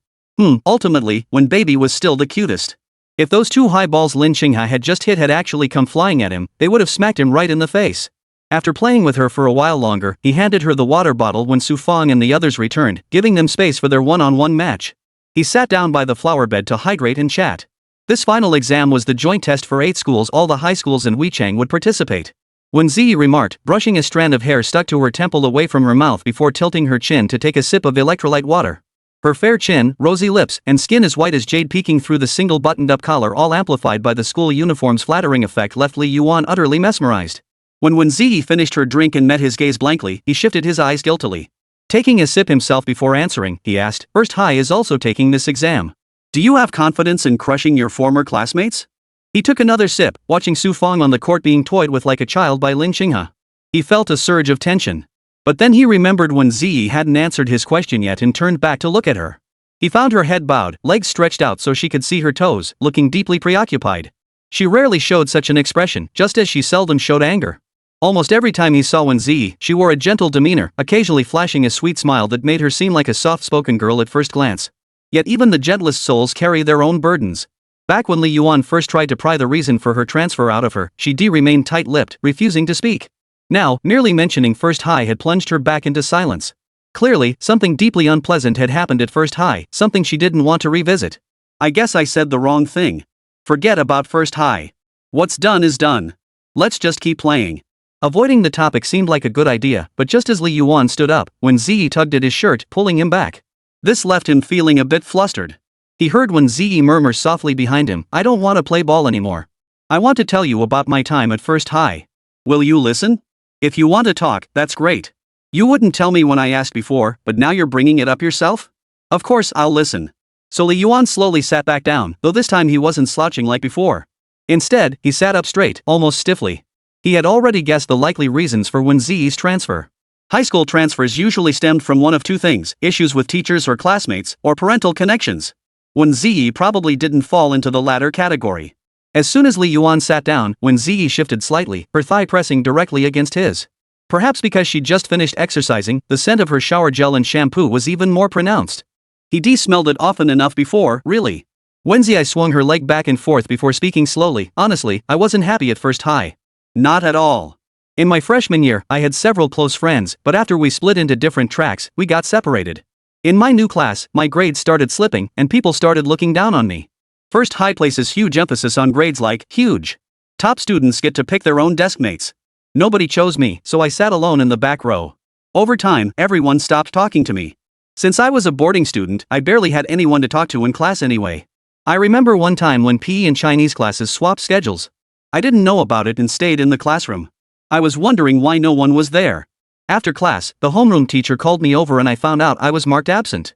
Ultimately, Wēn Baby was still the cutest. If those two high balls Lin Qinghe had just hit had actually come flying at him, they would have smacked him right in the face. After playing with her for a while longer, he handed her the water bottle when Su Feng and the others returned, giving them space for their one-on-one match. He sat down by the flower bed to hydrate and chat. This final exam was the joint test for 8 schools. All the high schools in Weichang would participate. Wēn Zhiyi remarked, brushing a strand of hair stuck to her temple away from her mouth before tilting her chin to take a sip of electrolyte water. Her fair chin, rosy lips, and skin as white as jade peeking through the single buttoned-up collar, all amplified by the school uniform's flattering effect, left Li Yuan utterly mesmerized. When Wēn Zhiyi finished her drink and met his gaze blankly, he shifted his eyes guiltily. Taking a sip himself before answering, he asked, First High is also taking this exam. Do you have confidence in crushing your former classmates? He took another sip, watching Su Feng on the court being toyed with like a child by Lin Qinghe. He felt a surge of tension. But then he remembered Wēn Zhiyi hadn't answered his question yet and turned back to look at her. He found her head bowed, legs stretched out so she could see her toes, looking deeply preoccupied. She rarely showed such an expression, just as she seldom showed anger. Almost every time he saw Wēn Zhiyi, she wore a gentle demeanor, occasionally flashing a sweet smile that made her seem like a soft-spoken girl at first glance. Yet even the gentlest souls carry their own burdens. Back when Li Yuan first tried to pry the reason for her transfer out of her, she remained tight-lipped, refusing to speak. Now, merely mentioning First High had plunged her back into silence. Clearly, something deeply unpleasant had happened at First High, something she didn't want to revisit. I guess I said the wrong thing. Forget about First High. What's done is done. Let's just keep playing. Avoiding the topic seemed like a good idea, but just as Li Yuan stood up, Wēn Zhiyi tugged at his shirt, pulling him back. This left him feeling a bit flustered. He heard Wēn Zhiyi murmur softly behind him, I don't want to play ball anymore. I want to tell you about my time at First High. Will you listen? If you want to talk, that's great. You wouldn't tell me when I asked before, but now you're bringing it up yourself? Of course I'll listen. So Li Yuan slowly sat back down, though this time he wasn't slouching like before. Instead, he sat up straight, almost stiffly. He had already guessed the likely reasons for Wēn Zhiyi's transfer. High school transfers usually stemmed from one of two things, issues with teachers or classmates, or parental connections. Wēn Zhiyi probably didn't fall into the latter category. As soon as Li Yuan sat down, Wēn Zhiyi shifted slightly, her thigh pressing directly against his. Perhaps because she'd just finished exercising, the scent of her shower gel and shampoo was even more pronounced. He smelled it often enough before, really. Wēn Zhiyi swung her leg back and forth before speaking slowly, honestly, I wasn't happy at First High. Not at all. In my freshman year, I had several close friends, but after we split into different tracks, we got separated. In my new class, my grades started slipping, and people started looking down on me. First High places huge emphasis on grades, like huge. Top students get to pick their own deskmates. Nobody chose me, so I sat alone in the back row. Over time, everyone stopped talking to me. Since I was a boarding student, I barely had anyone to talk to in class anyway. I remember one time when PE and Chinese classes swapped schedules. I didn't know about it and stayed in the classroom. I was wondering why no one was there. After class, the homeroom teacher called me over and I found out I was marked absent.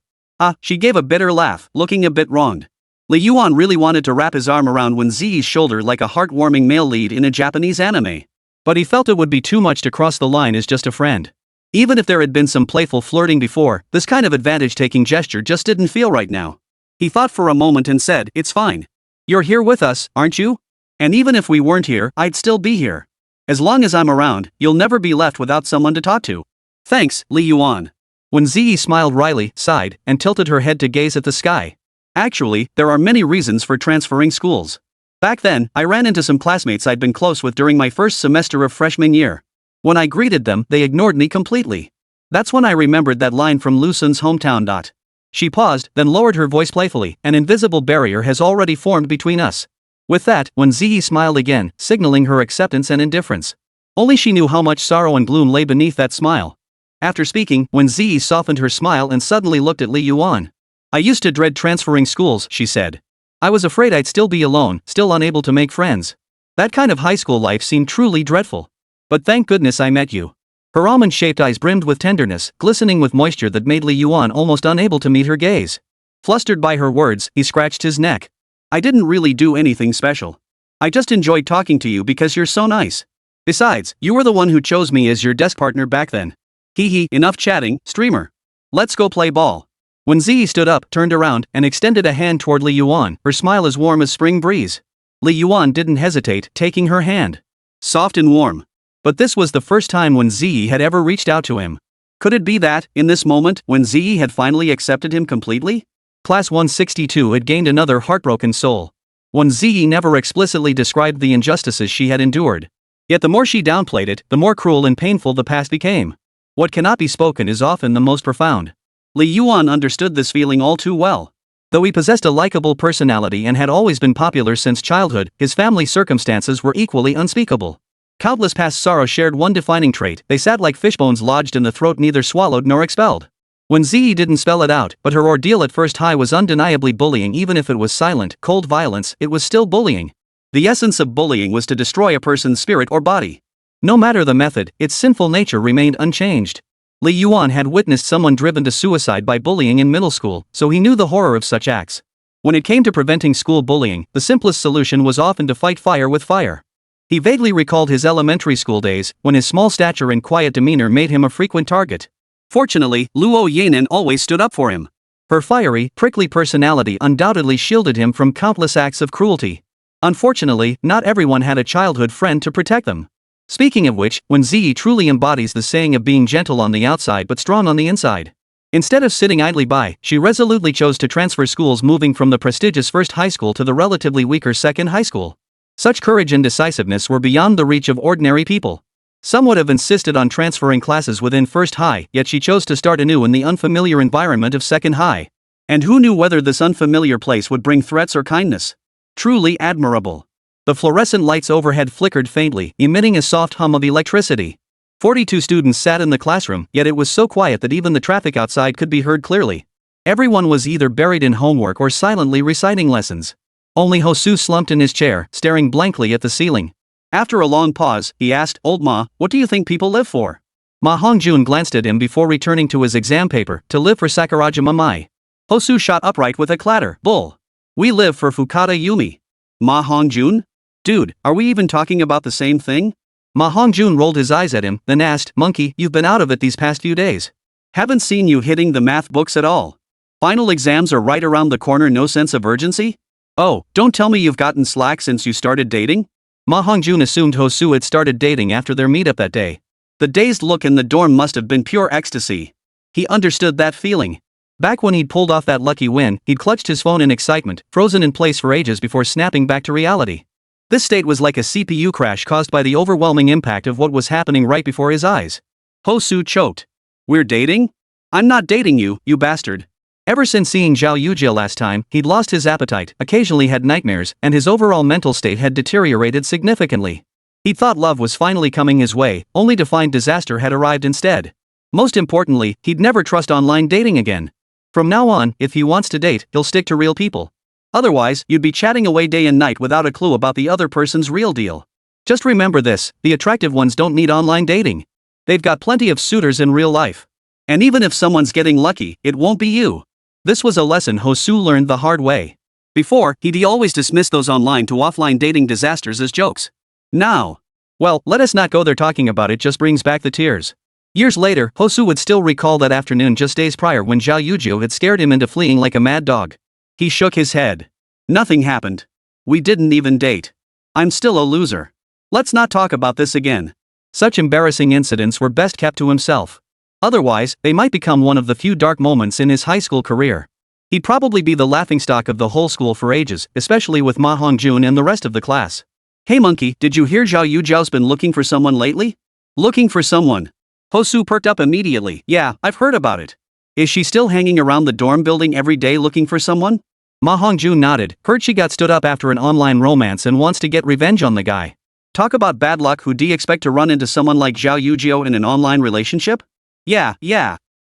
She gave a bitter laugh, looking a bit wronged. Li Yuan really wanted to wrap his arm around Wēn Zhiyi's shoulder like a heartwarming male lead in a Japanese anime. But he felt it would be too much to cross the line as just a friend. Even if there had been some playful flirting before, this kind of advantage-taking gesture just didn't feel right now. He thought for a moment and said, "It's fine. You're here with us, aren't you? And even if we weren't here, I'd still be here. As long as I'm around, you'll never be left without someone to talk to." "Thanks, Li Yuan." Wēn Zhiyi smiled wryly, sighed, and tilted her head to gaze at the sky. "Actually, there are many reasons for transferring schools. Back then, I ran into some classmates I'd been close with during my first semester of freshman year. When I greeted them, they ignored me completely. That's when I remembered that line from Lu Sun's hometown. She paused, then lowered her voice playfully. "An invisible barrier has already formed between us." With that, Wēn Zhiyi smiled again, signaling her acceptance and indifference. Only she knew how much sorrow and gloom lay beneath that smile. After speaking, Wēn Zhiyi softened her smile and suddenly looked at Li Yuan. "I used to dread transferring schools," she said. "I was afraid I'd still be alone, still unable to make friends. That kind of high school life seemed truly dreadful. But thank goodness I met you." Her almond-shaped eyes brimmed with tenderness, glistening with moisture that made Li Yuan almost unable to meet her gaze. Flustered by her words, he scratched his neck. "I didn't really do anything special. I just enjoyed talking to you because you're so nice. Besides, you were the one who chose me as your desk partner back then. Hee, enough chatting, streamer. Let's go play ball." Wēn Zhiyi stood up, turned around, and extended a hand toward Li Yuan, her smile as warm as spring breeze. Li Yuan didn't hesitate, taking her hand. Soft and warm. But this was the first time Wēn Zhiyi had ever reached out to him. Could it be that, in this moment, Wēn Zhiyi had finally accepted him completely? Class 162 had gained another heartbroken soul. Wēn Zhiyi never explicitly described the injustices she had endured. Yet the more she downplayed it, the more cruel and painful the past became. What cannot be spoken is often the most profound. Li Yuan understood this feeling all too well. Though he possessed a likable personality and had always been popular since childhood, his family circumstances were equally unspeakable. Countless past sorrows shared one defining trait: they sat like fishbones lodged in the throat, neither swallowed nor expelled. Wēn Zhiyi didn't spell it out, but her ordeal at first high was undeniably bullying. Even if it was silent, cold violence, it was still bullying. The essence of bullying was to destroy a person's spirit or body. No matter the method, its sinful nature remained unchanged. Li Yuan had witnessed someone driven to suicide by bullying in middle school, so he knew the horror of such acts. When it came to preventing school bullying, the simplest solution was often to fight fire with fire. He vaguely recalled his elementary school days, when his small stature and quiet demeanor made him a frequent target. Fortunately, Luo Yanan always stood up for him. Her fiery, prickly personality undoubtedly shielded him from countless acts of cruelty. Unfortunately, not everyone had a childhood friend to protect them. Speaking of which, Wēn Zhiyi truly embodies the saying of being gentle on the outside but strong on the inside. Instead of sitting idly by, she resolutely chose to transfer schools, moving from the prestigious first high school to the relatively weaker second high school. Such courage and decisiveness were beyond the reach of ordinary people. Some would have insisted on transferring classes within first high, yet she chose to start anew in the unfamiliar environment of second high. And who knew whether this unfamiliar place would bring threats or kindness? Truly admirable. The fluorescent lights overhead flickered faintly, emitting a soft hum of electricity. 42 students sat in the classroom, yet it was so quiet that even the traffic outside could be heard clearly. Everyone was either buried in homework or silently reciting lessons. Only Hosu slumped in his chair, staring blankly at the ceiling. After a long pause, he asked, "Old Ma, what do you think people live for?" Ma Hongjun glanced at him before returning to his exam paper. "To live for Sakurajima Mai." Hosu shot upright with a clatter. "Bull. We live for Fukata Yumi." "Ma Hongjun? Dude, are we even talking about the same thing?" Ma Hongjun rolled his eyes at him, then asked, "Monkey, you've been out of it these past few days. Haven't seen you hitting the math books at all. Final exams are right around the corner, no sense of urgency? Oh, don't tell me you've gotten slack since you started dating?" Ma Hongjun assumed Hosu had started dating after their meetup that day. The dazed look in the dorm must have been pure ecstasy. He understood that feeling. Back when he'd pulled off that lucky win, he'd clutched his phone in excitement, frozen in place for ages before snapping back to reality. This state was like a CPU crash caused by the overwhelming impact of what was happening right before his eyes. Hosu choked. "We're dating? I'm not dating you, you bastard." Ever since seeing Zhao Yujia last time, he'd lost his appetite, occasionally had nightmares, and his overall mental state had deteriorated significantly. He thought love was finally coming his way, only to find disaster had arrived instead. Most importantly, he'd never trust online dating again. From now on, if he wants to date, he'll stick to real people. Otherwise, you'd be chatting away day and night without a clue about the other person's real deal. Just remember this: the attractive ones don't need online dating. They've got plenty of suitors in real life. And even if someone's getting lucky, it won't be you. This was a lesson Hosu learned the hard way. Before, he'd always dismissed those online to offline dating disasters as jokes. Now, Well, let us not go there, talking about it just brings back the tears. Years later, Hosu would still recall that afternoon just days prior when Zhao Yuzhou had scared him into fleeing like a mad dog. He shook his head. Nothing happened. We didn't even date. I'm still a loser. Let's not talk about this again. Such embarrassing incidents were best kept to himself. Otherwise, they might become one of the few dark moments in his high school career. He'd probably be the laughingstock of the whole school for ages, especially with Ma Hongjun and the rest of the class. Hey monkey, did you hear Zhao Yuzhou's been looking for someone lately? Looking for someone? Hosu perked up immediately. Yeah, I've heard about it. Is she still hanging around the dorm building every day looking for someone? Ma Hongjun nodded. Heard she got stood up after an online romance and wants to get revenge on the guy. Talk about bad luck. Who do you expect to run into someone like Zhao Yuzhou in an online relationship? Yeah.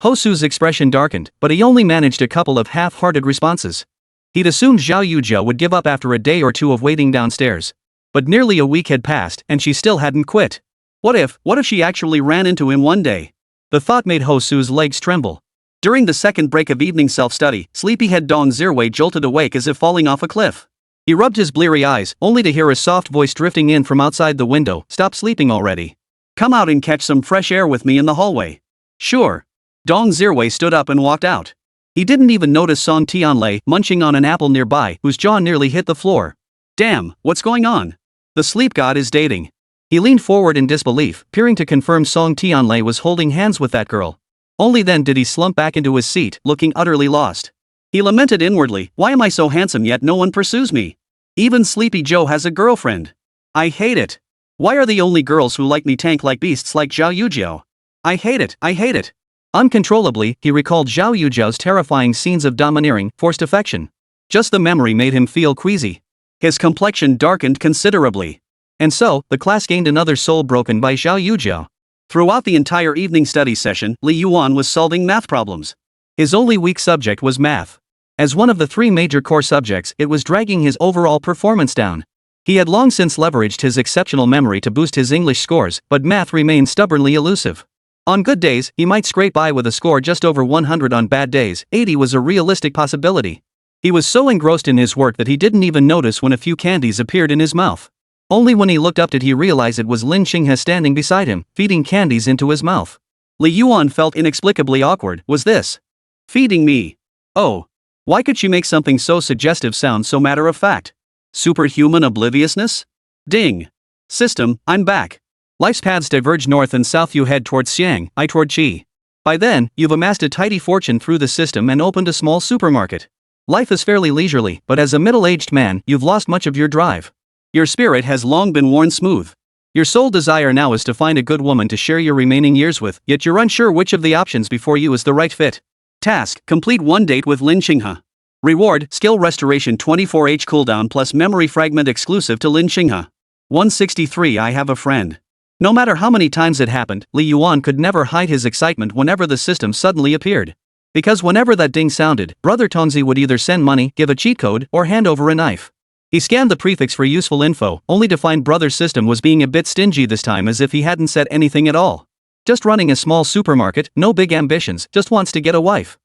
Hosu's expression darkened, but he only managed a couple of half-hearted responses. He'd assumed Zhao Yuzhou would give up after a day or two of waiting downstairs. But nearly a week had passed and she still hadn't quit. What if she actually ran into him one day? The thought made Hosu's legs tremble. During the second break of evening self-study, sleepyhead Dong Zhiyi jolted awake as if falling off a cliff. He rubbed his bleary eyes, only to hear a soft voice drifting in from outside the window. Stop sleeping already. Come out and catch some fresh air with me in the hallway. Sure. Dong Zhiyi stood up and walked out. He didn't even notice Song Tianlei munching on an apple nearby, whose jaw nearly hit the floor. Damn, what's going on? The sleep god is dating. He leaned forward in disbelief, peering to confirm Song Tianlei was holding hands with that girl. Only then did he slump back into his seat, looking utterly lost. He lamented inwardly, why am I so handsome yet no one pursues me? Even Sleepy Joe has a girlfriend. I hate it. Why are the only girls who like me tank like beasts like Zhao Yuzhou? I hate it. Uncontrollably, he recalled Zhao Yuzhou's terrifying scenes of domineering, forced affection. Just the memory made him feel queasy. His complexion darkened considerably. And so, the class gained another soul broken by Zhao Yuzhou. Throughout the entire evening study session, Li Yuan was solving math problems. His only weak subject was math. As one of the three major core subjects, it was dragging his overall performance down. He had long since leveraged his exceptional memory to boost his English scores, but math remained stubbornly elusive. On good days, he might scrape by with a score just over 100. On bad days, 80 was a realistic possibility. He was so engrossed in his work that he didn't even notice when a few candies appeared in his mouth. Only when he looked up did he realize it was Lin Qinghe standing beside him, feeding candies into his mouth. Li Yuan felt inexplicably awkward. Was this feeding me? Oh. Why could she make something so suggestive sound so matter-of-fact? Superhuman obliviousness? Ding. System, I'm back. Life's paths diverge north and south. You head towards Xiang, I toward Qi. By then, you've amassed a tidy fortune through the system and opened a small supermarket. Life is fairly leisurely, but as a middle-aged man, you've lost much of your drive. Your spirit has long been worn smooth. Your sole desire now is to find a good woman to share your remaining years with, yet you're unsure which of the options before you is the right fit. Task, complete one date with Lin Qinghe. Reward, skill restoration 24H cooldown plus memory fragment exclusive to Lin Qinghe. 163 I have a friend. No matter how many times it happened, Li Yuan could never hide his excitement whenever the system suddenly appeared. Because whenever that ding sounded, Brother Tongzi would either send money, give a cheat code, or hand over a knife. He scanned the prefix for useful info, only to find Brother's system was being a bit stingy this time, as if he hadn't said anything at all. Just running a small supermarket, no big ambitions, just wants to get a wife.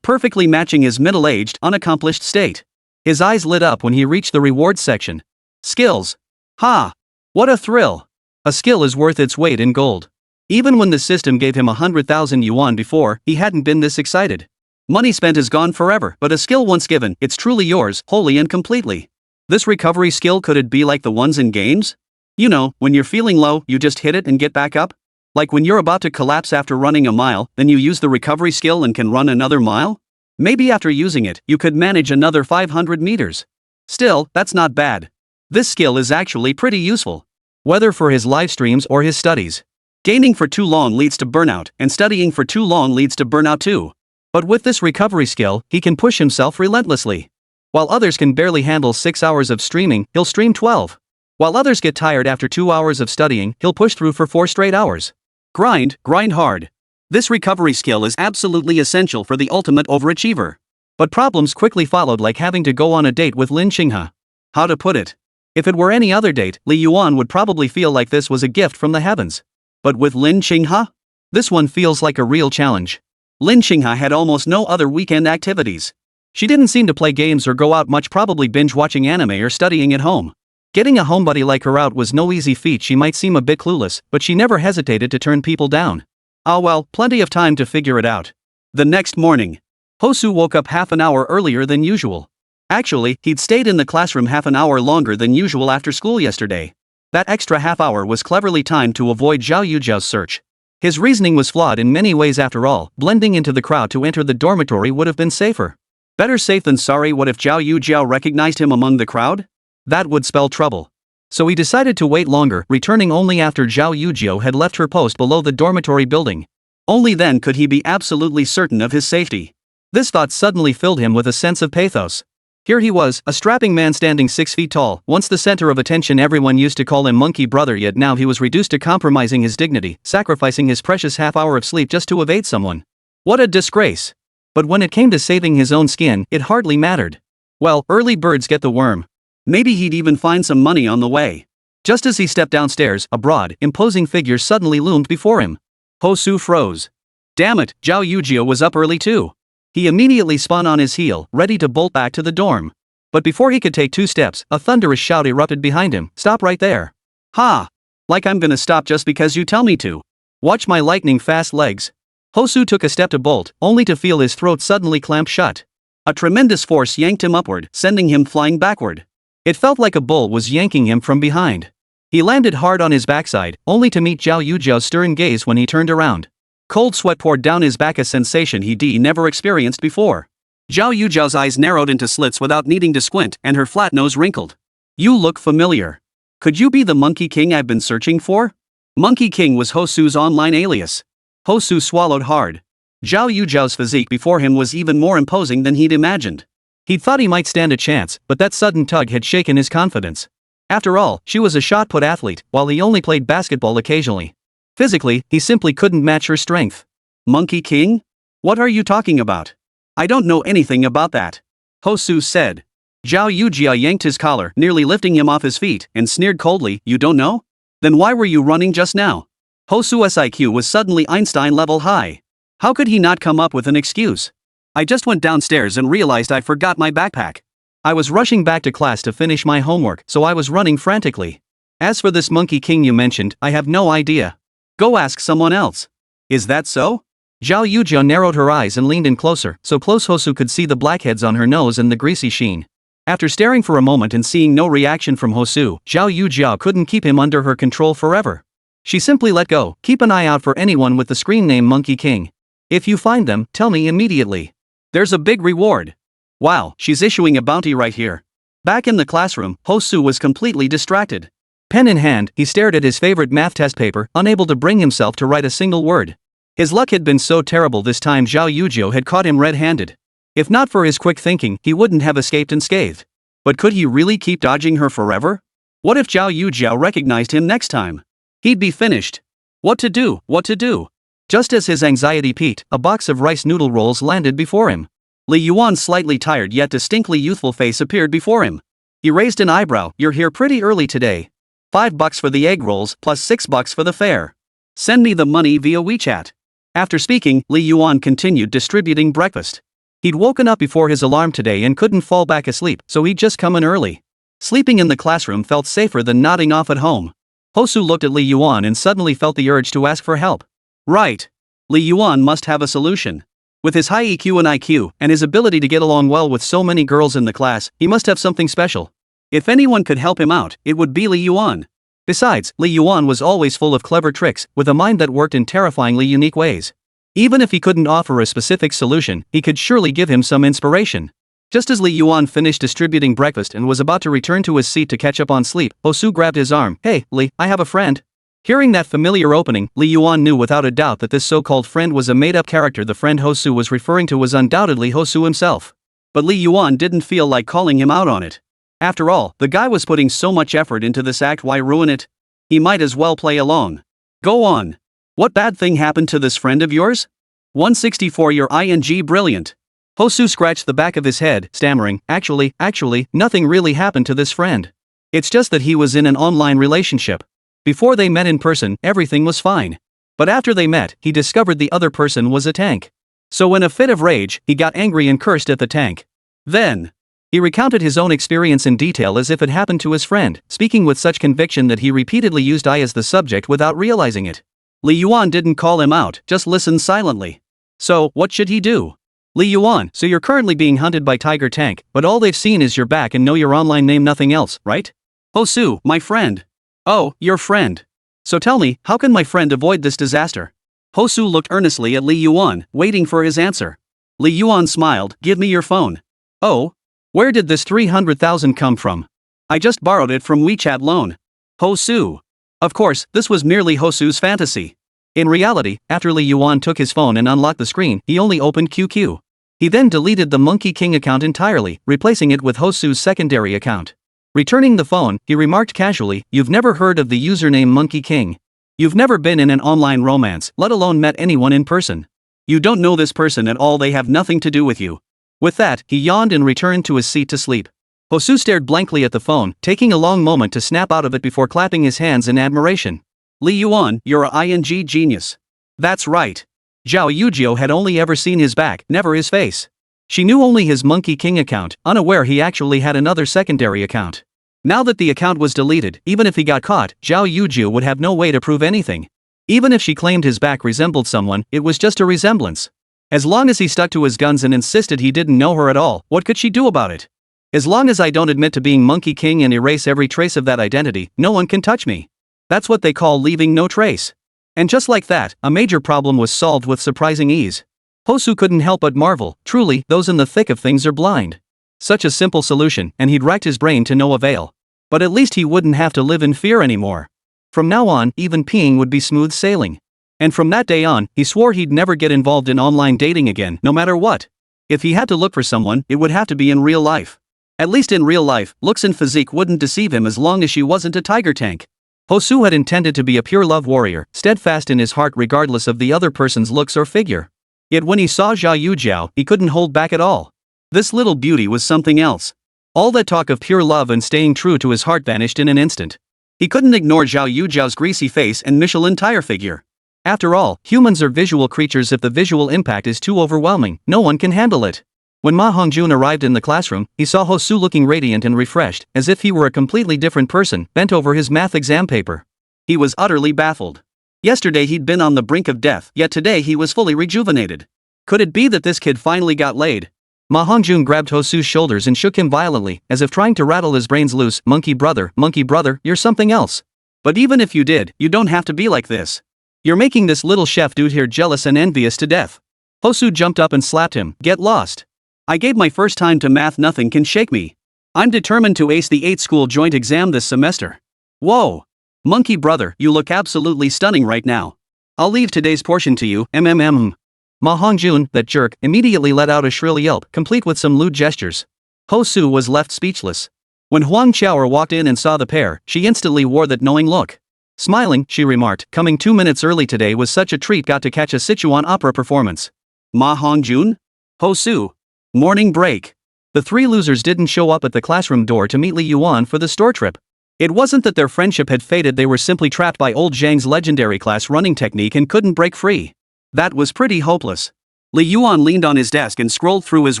Perfectly matching his middle-aged, unaccomplished state. His eyes lit up when he reached the rewards section. Skills. Ha! What a thrill! A skill is worth its weight in gold. Even when the system gave him 100,000 yuan before, he hadn't been this excited. Money spent is gone forever, but a skill once given, it's truly yours, wholly and completely. This recovery skill, could it be like the ones in games? You know, when you're feeling low, you just hit it and get back up? Like when you're about to collapse after running a mile, then you use the recovery skill and can run another mile? Maybe after using it, you could manage another 500 meters. Still, that's not bad. This skill is actually pretty useful. Whether for his live streams or his studies. Gaining for too long leads to burnout, and studying for too long leads to burnout too. But with this recovery skill, he can push himself relentlessly. While others can barely handle 6 hours of streaming, he'll stream 12. While others get tired after 2 hours of studying, he'll push through for 4 straight hours. Grind hard. This recovery skill is absolutely essential for the ultimate overachiever. But problems quickly followed, like having to go on a date with Lin Qinghe. How to put it? If it were any other date, Li Yuan would probably feel like this was a gift from the heavens. But with Lin Qinghe? This one feels like a real challenge. Lin Qinghe had almost no other weekend activities. She didn't seem to play games or go out much, probably binge watching anime or studying at home. Getting a homebody like her out was no easy feat. She might seem a bit clueless, but she never hesitated to turn people down. Ah well, plenty of time to figure it out. The next morning, Hosu woke up half an hour earlier than usual. Actually, he'd stayed in the classroom half an hour longer than usual after school yesterday. That extra half hour was cleverly timed to avoid Zhao Yujiao's search. His reasoning was flawed in many ways after all. Blending into the crowd to enter the dormitory would have been safer. Better safe than sorry. What if Zhao Yujiao recognized him among the crowd? That would spell trouble. So he decided to wait longer, returning only after Zhao Yujiao had left her post below the dormitory building. Only then could he be absolutely certain of his safety. This thought suddenly filled him with a sense of pathos. Here he was, a strapping man standing 6 feet tall, once the center of attention. Everyone used to call him Monkey Brother, yet now he was reduced to compromising his dignity, sacrificing his precious half hour of sleep just to evade someone. What a disgrace! But when it came to saving his own skin, it hardly mattered. Well, early birds get the worm. Maybe he'd even find some money on the way. Just as he stepped downstairs, a broad, imposing figure suddenly loomed before him. Hosu froze. Damn it, Zhao Yujiao was up early too. He immediately spun on his heel, ready to bolt back to the dorm. But before he could take 2 steps, a thunderous shout erupted behind him. Stop right there. Ha! Like I'm gonna stop just because you tell me to. Watch my lightning fast legs. Hosu took a step to bolt, only to feel his throat suddenly clamp shut. A tremendous force yanked him upward, sending him flying backward. It felt like a bull was yanking him from behind. He landed hard on his backside, only to meet Zhao Yujiao's stern gaze when he turned around. Cold sweat poured down his back, a sensation he'd never experienced before. Zhao Yujiao's eyes narrowed into slits without needing to squint, and her flat nose wrinkled. You look familiar. Could you be the Monkey King I've been searching for? Monkey King was Hosu's online alias. Hosu swallowed hard. Zhao Yujiao's physique before him was even more imposing than he'd imagined. He'd thought he might stand a chance, but that sudden tug had shaken his confidence. After all, she was a shot-put athlete, while he only played basketball occasionally. Physically, he simply couldn't match her strength. Monkey King? What are you talking about? I don't know anything about that. Hosu said. Zhao Yujiao yanked his collar, nearly lifting him off his feet, and sneered coldly, You don't know? Then why were you running just now? Hosu's IQ was suddenly Einstein-level high. How could he not come up with an excuse? I just went downstairs and realized I forgot my backpack. I was rushing back to class to finish my homework, so I was running frantically. As for this Monkey King you mentioned, I have no idea. Go ask someone else. Is that so? Zhao Yujiao narrowed her eyes and leaned in closer, so close Hosu could see the blackheads on her nose and the greasy sheen. After staring for a moment and seeing no reaction from Hosu, Zhao Yujiao couldn't keep him under her control forever. She simply let go. Keep an eye out for anyone with the screen name Monkey King. If you find them, tell me immediately. There's a big reward. Wow, she's issuing a bounty right here. Back in the classroom, Hosu was completely distracted. Pen in hand, he stared at his favorite math test paper, unable to bring himself to write a single word. His luck had been so terrible this time Zhao Yujiao had caught him red-handed. If not for his quick thinking, he wouldn't have escaped unscathed. But could he really keep dodging her forever? What if Zhao Yujiao recognized him next time? He'd be finished. What to do? What to do? Just as his anxiety peaked, a box of rice noodle rolls landed before him. Li Yuan's slightly tired yet distinctly youthful face appeared before him. He raised an eyebrow. You're here pretty early today. $5 for the egg rolls, plus $6 for the fare. Send me the money via WeChat. After speaking, Li Yuan continued distributing breakfast. He'd woken up before his alarm today and couldn't fall back asleep, so he'd just come in early. Sleeping in the classroom felt safer than nodding off at home. Hosu looked at Li Yuan and suddenly felt the urge to ask for help. Right. Li Yuan must have a solution. With his high EQ and IQ, and his ability to get along well with so many girls in the class, he must have something special. If anyone could help him out, it would be Li Yuan. Besides, Li Yuan was always full of clever tricks, with a mind that worked in terrifyingly unique ways. Even if he couldn't offer a specific solution, he could surely give him some inspiration. Just as Li Yuan finished distributing breakfast and was about to return to his seat to catch up on sleep, Hosu grabbed his arm. Hey, Li, I have a friend. Hearing that familiar opening, Li Yuan knew without a doubt that this so-called friend was a made-up character. The friend Hosu was referring to was undoubtedly Hosu himself. But Li Yuan didn't feel like calling him out on it. After all, the guy was putting so much effort into this act, why ruin it? He might as well play along. Go on. What bad thing happened to this friend of yours? 164 Your ing brilliant. Hosu scratched the back of his head, stammering, Actually, nothing really happened to this friend. It's just that he was in an online relationship. Before they met in person, everything was fine. But after they met, he discovered the other person was a tank. So in a fit of rage, he got angry and cursed at the tank. Then, He recounted his own experience in detail as if it happened to his friend, speaking with such conviction that he repeatedly used I as the subject without realizing it. Li Yuan didn't call him out, just listened silently. So, what should he do? Li Yuan, so you're currently being hunted by Tiger Tank, but all they've seen is your back and know your online name, nothing else, right? Hosu, my friend. Oh, your friend. So tell me, how can my friend avoid this disaster? Hosu looked earnestly at Li Yuan, waiting for his answer. Li Yuan smiled, give me your phone. Oh? Where did this 300,000 come from? I just borrowed it from WeChat loan. Hosu. Of course, this was merely Hosu's fantasy. In reality, after Li Yuan took his phone and unlocked the screen, he only opened QQ. He then deleted the Monkey King account entirely, replacing it with Hosu's secondary account. Returning the phone, he remarked casually, you've never heard of the username Monkey King. You've never been in an online romance, let alone met anyone in person. You don't know this person at all, they have nothing to do with you. With that, he yawned and returned to his seat to sleep. Hosu stared blankly at the phone, taking a long moment to snap out of it before clapping his hands in admiration. Li Yuan, you're a ING genius. That's right. Zhao Yujio had only ever seen his back, never his face. She knew only his Monkey King account, unaware he actually had another secondary account. Now that the account was deleted, even if he got caught, Zhao Yujio would have no way to prove anything. Even if she claimed his back resembled someone, it was just a resemblance. As long as he stuck to his guns and insisted he didn't know her at all, what could she do about it? As long as I don't admit to being Monkey King and erase every trace of that identity, no one can touch me. That's what they call leaving no trace. And just like that, a major problem was solved with surprising ease. Hosu couldn't help but marvel, truly, those in the thick of things are blind. Such a simple solution, and he'd racked his brain to no avail. But at least he wouldn't have to live in fear anymore. From now on, even peeing would be smooth sailing. And from that day on, he swore he'd never get involved in online dating again, no matter what. If he had to look for someone, it would have to be in real life. At least in real life, looks and physique wouldn't deceive him as long as she wasn't a Tiger Tank. Hosu had intended to be a pure love warrior, steadfast in his heart regardless of the other person's looks or figure. Yet when he saw Zhao Yujiao, he couldn't hold back at all. This little beauty was something else. All that talk of pure love and staying true to his heart vanished in an instant. He couldn't ignore Zhao Yujiao's greasy face and Michelin tire figure. After all, humans are visual creatures. If the visual impact is too overwhelming, no one can handle it. When Ma Hongjun arrived in the classroom, he saw Hosu looking radiant and refreshed, as if he were a completely different person, bent over his math exam paper. He was utterly baffled. Yesterday he'd been on the brink of death, yet today he was fully rejuvenated. Could it be that this kid finally got laid? Ma Hongjun grabbed Hosu's shoulders and shook him violently, as if trying to rattle his brains loose. Monkey brother, you're something else. But even if you did, you don't have to be like this. You're making this little chef dude here jealous and envious to death. Hosu jumped up and slapped him. Get lost. I gave my first time to math, nothing can shake me. I'm determined to ace the 8th school joint exam this semester. Whoa. Monkey brother, you look absolutely stunning right now. I'll leave today's portion to you, Ma Hongjun, that jerk, immediately let out a shrill yelp, complete with some lewd gestures. Hosu was left speechless. When Huang Chaoer walked in and saw the pair, she instantly wore that knowing look. Smiling, she remarked, coming 2 minutes early today was such a treat, got to catch a Sichuan opera performance. Ma Hongjun? Hosu. Morning break. The three losers didn't show up at the classroom door to meet Li Yuan for the store trip. It wasn't that their friendship had faded, they were simply trapped by old Zhang's legendary class running technique and couldn't break free. That was pretty hopeless. Li Yuan leaned on his desk and scrolled through his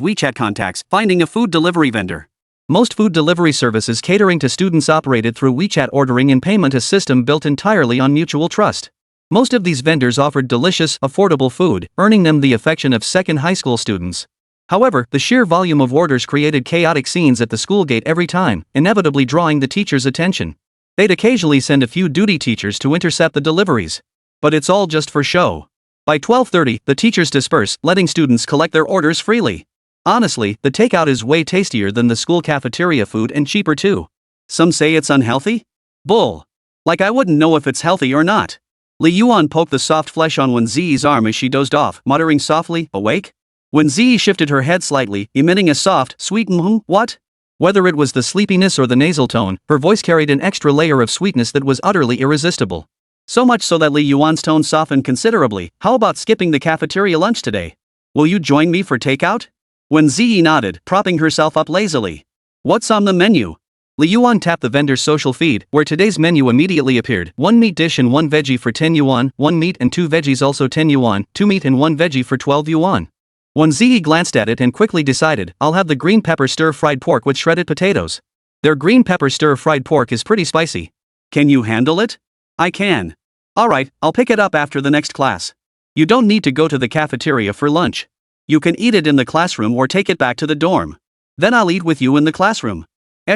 WeChat contacts, finding a food delivery vendor. Most food delivery services catering to students operated through WeChat ordering and payment, a system built entirely on mutual trust. Most of these vendors offered delicious, affordable food, earning them the affection of second high school students. However, the sheer volume of orders created chaotic scenes at the school gate every time, inevitably drawing the teachers' attention. They'd occasionally send a few duty teachers to intercept the deliveries. But it's all just for show. By 12:30, the teachers disperse, letting students collect their orders freely. Honestly, the takeout is way tastier than the school cafeteria food and cheaper too. Some say it's unhealthy? Bull. Like I wouldn't know if it's healthy or not. Li Yuan poked the soft flesh on Wēn Zhiyi's arm as she dozed off, muttering softly, awake? Wēn Zhiyi shifted her head slightly, emitting a soft, sweet what? Whether it was the sleepiness or the nasal tone, her voice carried an extra layer of sweetness that was utterly irresistible. So much so that Li Yuan's tone softened considerably. How about skipping the cafeteria lunch today? Will you join me for takeout? Wēn Zhiyi nodded, propping herself up lazily. What's on the menu? Li Yuan tapped the vendor's social feed, where today's menu immediately appeared. 1 meat dish and 1 veggie for 10 yuan, 1 meat and 2 veggies also 10 yuan, 2 meat and 1 veggie for 12 yuan. Wēn Zhiyi glanced at it and quickly decided, I'll have the green pepper stir-fried pork with shredded potatoes. Their green pepper stir-fried pork is pretty spicy. Can you handle it? I can. Alright, I'll pick it up after the next class. You don't need to go to the cafeteria for lunch. You can eat it in the classroom or take it back to the dorm. Then I'll eat with you in the classroom.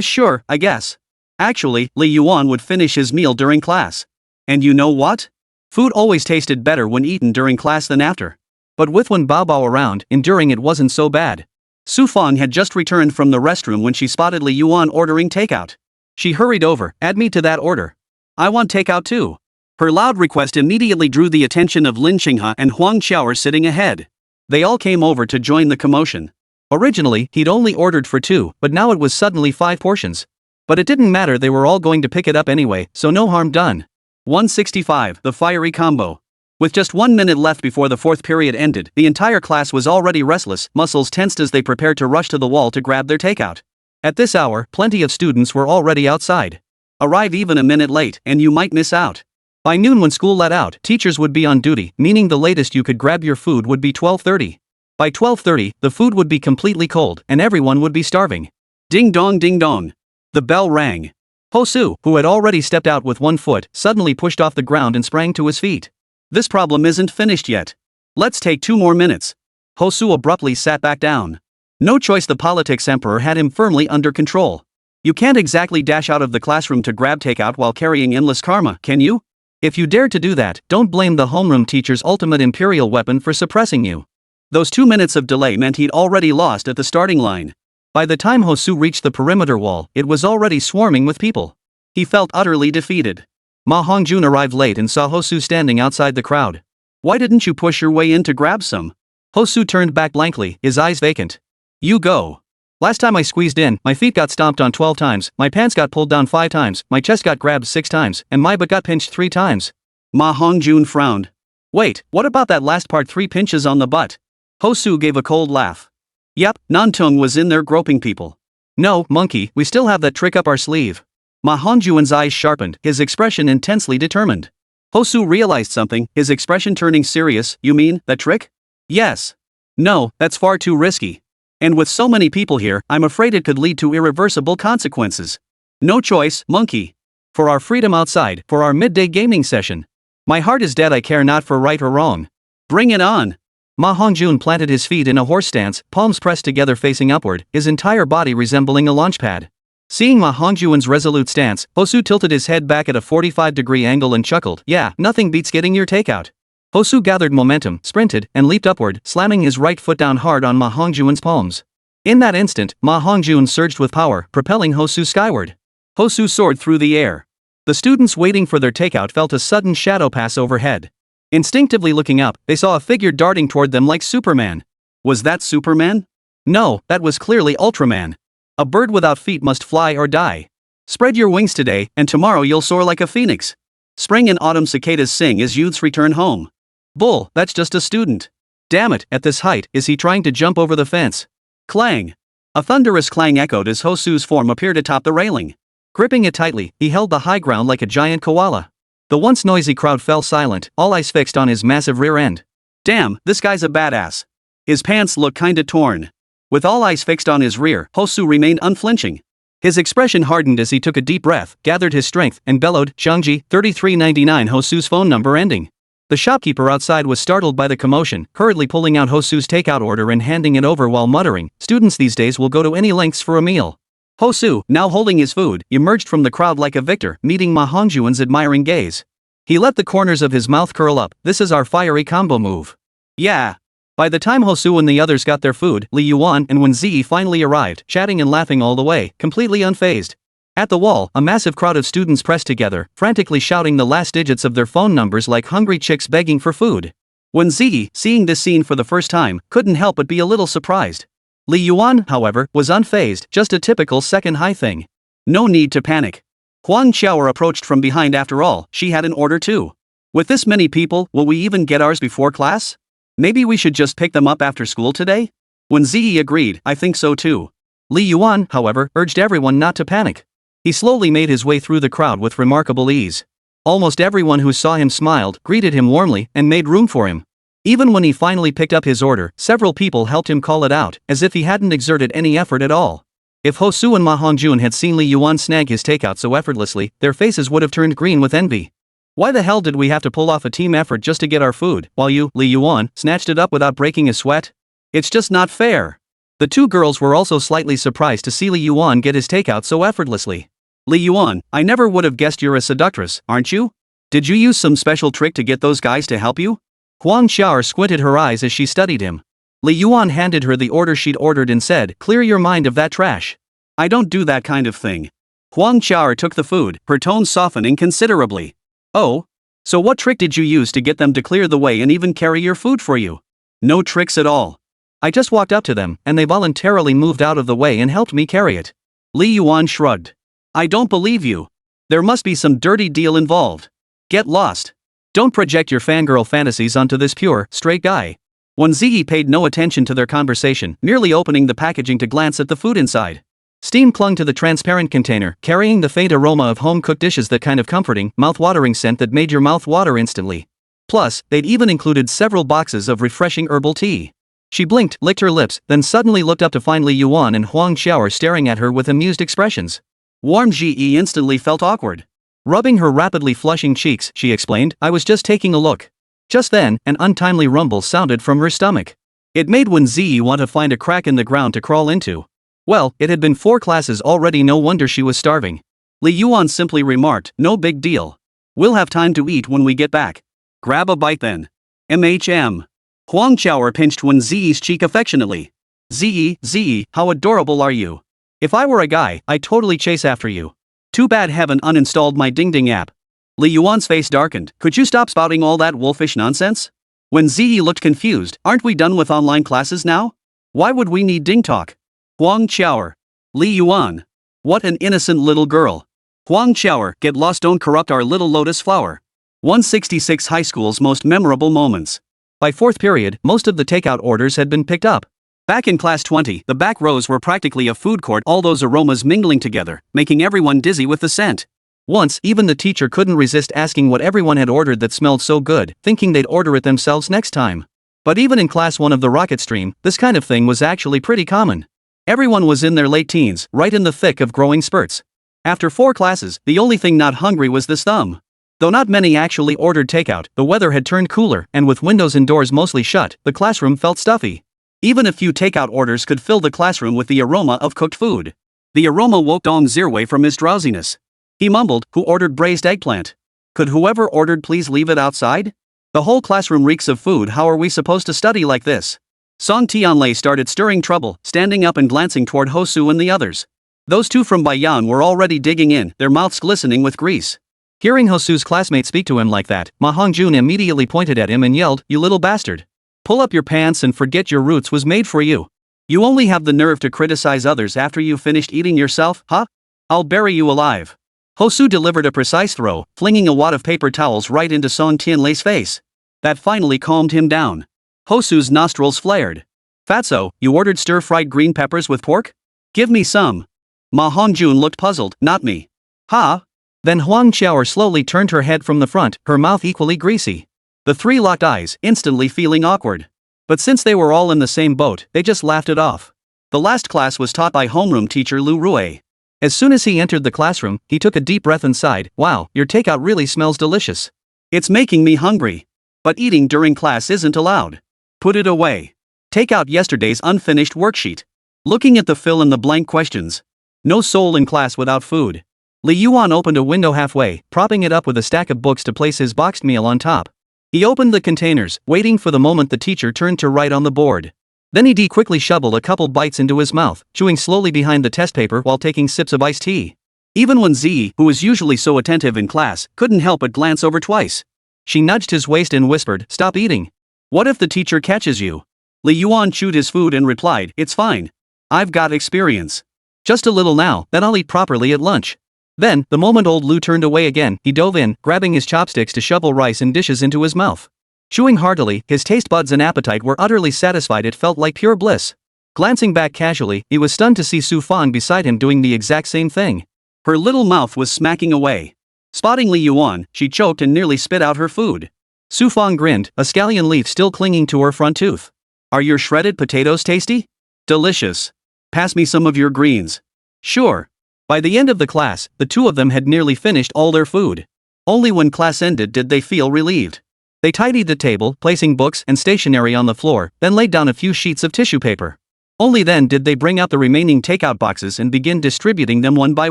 Sure, I guess. Actually, Li Yuan would finish his meal during class. And you know what? Food always tasted better when eaten during class than after. But with Wēn Baobao around, enduring it wasn't so bad. Su Fang had just returned from the restroom when she spotted Li Yuan ordering takeout. She hurried over, add me to that order. I want takeout too. Her loud request immediately drew the attention of Lin Qinghe and Huang Qiaoer sitting ahead. They all came over to join the commotion. Originally, he'd only ordered for 2, but now it was suddenly 5 portions. But it didn't matter, they were all going to pick it up anyway, so no harm done. 165, the fiery combo. With just 1 minute left before the 4th period ended, the entire class was already restless, muscles tensed as they prepared to rush to the wall to grab their takeout. At this hour, plenty of students were already outside. Arrive even a minute late, and you might miss out. By noon when school let out, teachers would be on duty, meaning the latest you could grab your food would be 12:30. By 12:30, the food would be completely cold, and everyone would be starving. Ding dong ding dong. The bell rang. Hosu, who had already stepped out with 1 foot, suddenly pushed off the ground and sprang to his feet. This problem isn't finished yet. Let's take 2 more minutes. Hosu abruptly sat back down. No choice, the politics emperor had him firmly under control. You can't exactly dash out of the classroom to grab takeout while carrying endless karma, can you? If you dare to do that, don't blame the homeroom teacher's ultimate imperial weapon for suppressing you. Those 2 minutes of delay meant he'd already lost at the starting line. By the time Hosu reached the perimeter wall, it was already swarming with people. He felt utterly defeated. Ma Hongjun arrived late and saw Hosu standing outside the crowd. Why didn't you push your way in to grab some? Hosu turned back blankly, his eyes vacant. You go. Last time I squeezed in, my feet got stomped on 12 times, my pants got pulled down 5 times, my chest got grabbed 6 times, and my butt got pinched 3 times. Ma Hongjun frowned. Wait, what about that last part, 3 pinches on the butt? Hosu gave a cold laugh. Yep, Nantung was in there groping people. No, monkey, we still have that trick up our sleeve. Ma Hongjun's eyes sharpened, his expression intensely determined. Hosu realized something, his expression turning serious. You mean, that trick? Yes. No, that's far too risky. And with so many people here, I'm afraid it could lead to irreversible consequences. No choice, monkey. For our freedom outside, for our midday gaming session. My heart is dead, I care not for right or wrong. Bring it on. Ma Hongjun planted his feet in a horse stance, palms pressed together facing upward, his entire body resembling a launch pad. Seeing Ma Hongjun's resolute stance, Hosu tilted his head back at a 45-degree angle and chuckled. Yeah, nothing beats getting your takeout. Hosu gathered momentum, sprinted, and leaped upward, slamming his right foot down hard on Ma Hongjun's palms. In that instant, Ma Hongjun surged with power, propelling Hosu skyward. Hosu soared through the air. The students waiting for their takeout felt a sudden shadow pass overhead. Instinctively looking up, they saw a figure darting toward them like Superman. Was that Superman? No, that was clearly Ultraman. A bird without feet must fly or die. Spread your wings today, and tomorrow you'll soar like a phoenix. Spring and autumn cicadas sing as youths return home. Bull, that's just a student. Damn it, at this height, is he trying to jump over the fence? Clang! A thunderous clang echoed as Hosu's form appeared atop the railing. Gripping it tightly, he held the high ground like a giant koala. The once noisy crowd fell silent, all eyes fixed on his massive rear end. Damn, this guy's a badass. His pants look kinda torn. With all eyes fixed on his rear, Hosu remained unflinching. His expression hardened as he took a deep breath, gathered his strength, and bellowed, Xiangji, 3399 Hosu's phone number ending. The shopkeeper outside was startled by the commotion, hurriedly pulling out Hosu's takeout order and handing it over while muttering, students these days will go to any lengths for a meal. Hosu, now holding his food, emerged from the crowd like a victor, meeting Ma Hongjun's admiring gaze. He let the corners of his mouth curl up. This is our fiery combo move. Yeah. By the time Hosu and the others got their food, Li Yuan and Wēn Zhiyi finally arrived, chatting and laughing all the way, completely unfazed. At the wall, a massive crowd of students pressed together, frantically shouting the last digits of their phone numbers like hungry chicks begging for food. Wēn Zhiyi, seeing this scene for the first time, couldn't help but be a little surprised. Li Yuan, however, was unfazed, just a typical second-high thing. No need to panic. Huang Qiaoer approached from behind. After all, she had an order too. With this many people, will we even get ours before class? Maybe we should just pick them up after school today? Wēn Zhiyi agreed, I think so too. Li Yuan, however, urged everyone not to panic. He slowly made his way through the crowd with remarkable ease. Almost everyone who saw him smiled, greeted him warmly, and made room for him. Even when he finally picked up his order, several people helped him call it out, as if he hadn't exerted any effort at all. If Hosu and Ma Hongjun had seen Li Yuan snag his takeout so effortlessly, their faces would have turned green with envy. Why the hell did we have to pull off a team effort just to get our food, while you, Li Yuan, snatched it up without breaking a sweat? It's just not fair. The two girls were also slightly surprised to see Li Yuan get his takeout so effortlessly. Li Yuan, I never would have guessed you're a seductress, aren't you? Did you use some special trick to get those guys to help you? Huang Xiao'er squinted her eyes as she studied him. Li Yuan handed her the order she'd ordered and said, "Clear your mind of that trash." "I don't do that kind of thing." Huang Xiao'er took the food, her tone softening considerably. "Oh? So what trick did you use to get them to clear the way and even carry your food for you?" "No tricks at all. I just walked up to them, and they voluntarily moved out of the way and helped me carry it." Li Yuan shrugged. "I don't believe you. There must be some dirty deal involved. Get lost. Don't project your fangirl fantasies onto this pure, straight guy." Wēn Zhiyi paid no attention to their conversation, merely opening the packaging to glance at the food inside. Steam clung to the transparent container, carrying the faint aroma of home-cooked dishes, that kind of comforting, mouth-watering scent that made your mouth water instantly. Plus, they'd even included several boxes of refreshing herbal tea. She blinked, licked her lips, then suddenly looked up to find Li Yuan and Huang Xiao'er staring at her with amused expressions. Wēn Zhiyi instantly felt awkward. Rubbing her rapidly flushing cheeks, she explained, "I was just taking a look." Just then, an untimely rumble sounded from her stomach. It made Wēn Zhiyi want to find a crack in the ground to crawl into. Well, it had been 4 classes already, no wonder she was starving. Li Yuan simply remarked, "No big deal. We'll have time to eat when we get back. Grab a bite then." Huang Xiao'er pinched Wēn Zhiyi's cheek affectionately. Zhiyi, how adorable are you? If I were a guy, I'd totally chase after you. Too bad haven't uninstalled my Ding Ding app." Li Yuan's face darkened. "Could you stop spouting all that wolfish nonsense?" Wēn Zhiyi looked confused. "Aren't we done with online classes now? Why would we need Ding Talk?" Huang Xiao'er. Li Yuan. What an innocent little girl. Huang Xiao'er, get lost, don't corrupt our little lotus flower. 166 High School's most memorable moments. By 4th period, most of the takeout orders had been picked up. Back in class 20, the back rows were practically a food court, all those aromas mingling together, making everyone dizzy with the scent. Once, even the teacher couldn't resist asking what everyone had ordered that smelled so good, thinking they'd order it themselves next time. But even in class 1 of the rocket stream, this kind of thing was actually pretty common. Everyone was in their late teens, right in the thick of growing spurts. After 4 classes, the only thing not hungry was this thumb. Though not many actually ordered takeout, the weather had turned cooler, and with windows and doors mostly shut, the classroom felt stuffy. Even a few takeout orders could fill the classroom with the aroma of cooked food. The aroma woke Dong Zirwei from his drowsiness. He mumbled, "Who ordered braised eggplant? Could whoever ordered please leave it outside? The whole classroom reeks of food, how are we supposed to study like this?" Song Tianlei started stirring trouble, standing up and glancing toward Hosu and the others. Those 2 from Baiyang were already digging in, their mouths glistening with grease. Hearing Hosu's classmate speak to him like that, Ma Hongjun immediately pointed at him and yelled, "You little bastard. Pull up your pants and forget your roots was made for you. You only have the nerve to criticize others after you've finished eating yourself, huh? I'll bury you alive." Hosu delivered a precise throw, flinging a wad of paper towels right into Song Tianlei's face. That finally calmed him down. Hosu's nostrils flared. "Fatso, you ordered stir-fried green peppers with pork? Give me some." Ma Hongjun looked puzzled. "Not me." "Ha?" Then Huang Xiao'er slowly turned her head from the front, her mouth equally greasy. The 3 locked eyes, instantly feeling awkward. But since they were all in the same boat, they just laughed it off. The last class was taught by homeroom teacher Lu Rui. As soon as he entered the classroom, he took a deep breath and sighed, "Wow, your takeout really smells delicious. It's making me hungry. But eating during class isn't allowed. Put it away. Take out yesterday's unfinished worksheet." Looking at the fill-in-the-blank questions. No soul in class without food. Li Yuan opened a window halfway, propping it up with a stack of books to place his boxed meal on top. He opened the containers, waiting for the moment the teacher turned to write on the board. Then he quickly shoveled a couple bites into his mouth, chewing slowly behind the test paper while taking sips of iced tea. Even Wēn Zhiyi, who was usually so attentive in class, couldn't help but glance over twice. She nudged his waist and whispered, "Stop eating. What if the teacher catches you?" Li Yuan chewed his food and replied, "It's fine. I've got experience. Just a little now, then I'll eat properly at lunch." Then, the moment old Lu turned away again, he dove in, grabbing his chopsticks to shovel rice and dishes into his mouth. Chewing heartily, his taste buds and appetite were utterly satisfied. It felt like pure bliss. Glancing back casually, he was stunned to see Su Fang beside him doing the exact same thing. Her little mouth was smacking away. Spotting Li Yuan, she choked and nearly spit out her food. Su Fang grinned, a scallion leaf still clinging to her front tooth. Are your shredded potatoes tasty? Delicious. Pass me some of your greens. Sure. By the end of the class, the two of them had nearly finished all their food. Only when class ended did they feel relieved. They tidied the table, placing books and stationery on the floor, then laid down a few sheets of tissue paper. Only then did they bring out the remaining takeout boxes and begin distributing them one by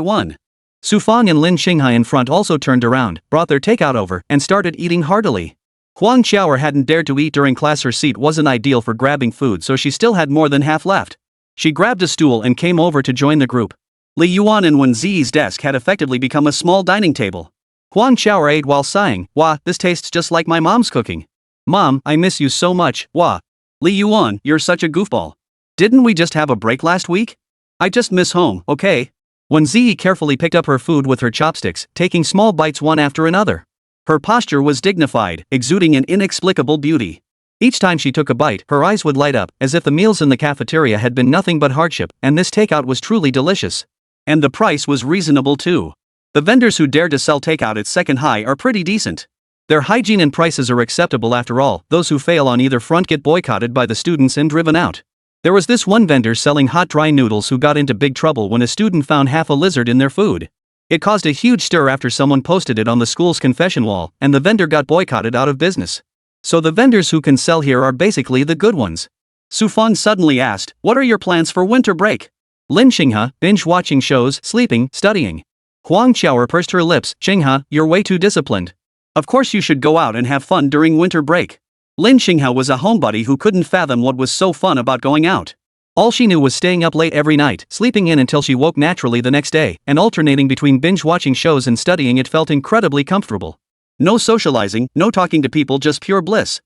one. Su Fang and Lin Xinghai in front also turned around, brought their takeout over, and started eating heartily. Huang Qiaoer hadn't dared to eat during class. Her seat wasn't ideal for grabbing food, so she still had more than half left. She grabbed a stool and came over to join the group. Li Yuan and Wēn Zhiyi's desk had effectively become a small dining table. Huang Qiaoer ate while sighing. Wah, this tastes just like my mom's cooking. Mom, I miss you so much. Wah. Li Yuan, you're such a goofball. Didn't we just have a break last week? I just miss home, okay? Wēn Zhiyi carefully picked up her food with her chopsticks, taking small bites one after another. Her posture was dignified, exuding an inexplicable beauty. Each time she took a bite, her eyes would light up, as if the meals in the cafeteria had been nothing but hardship, and this takeout was truly delicious. And the price was reasonable too. The vendors who dare to sell takeout at second high are pretty decent. Their hygiene and prices are acceptable after all. Those who fail on either front get boycotted by the students and driven out. There was this one vendor selling hot dry noodles who got into big trouble when a student found half a lizard in their food. It caused a huge stir after someone posted it on the school's confession wall, and the vendor got boycotted out of business. So the vendors who can sell here are basically the good ones. Su Fang suddenly asked, "What are your plans for winter break?" Lin Xinghai, binge-watching shows, sleeping, studying. Huang Qiaoer pursed her lips. "Xinghai, you're way too disciplined. Of course you should go out and have fun during winter break." Lin Xinghai was a homebody who couldn't fathom what was so fun about going out. All she knew was staying up late every night, sleeping in until she woke naturally the next day, and alternating between binge-watching shows and studying. It felt incredibly comfortable. No socializing, no talking to people, just pure bliss.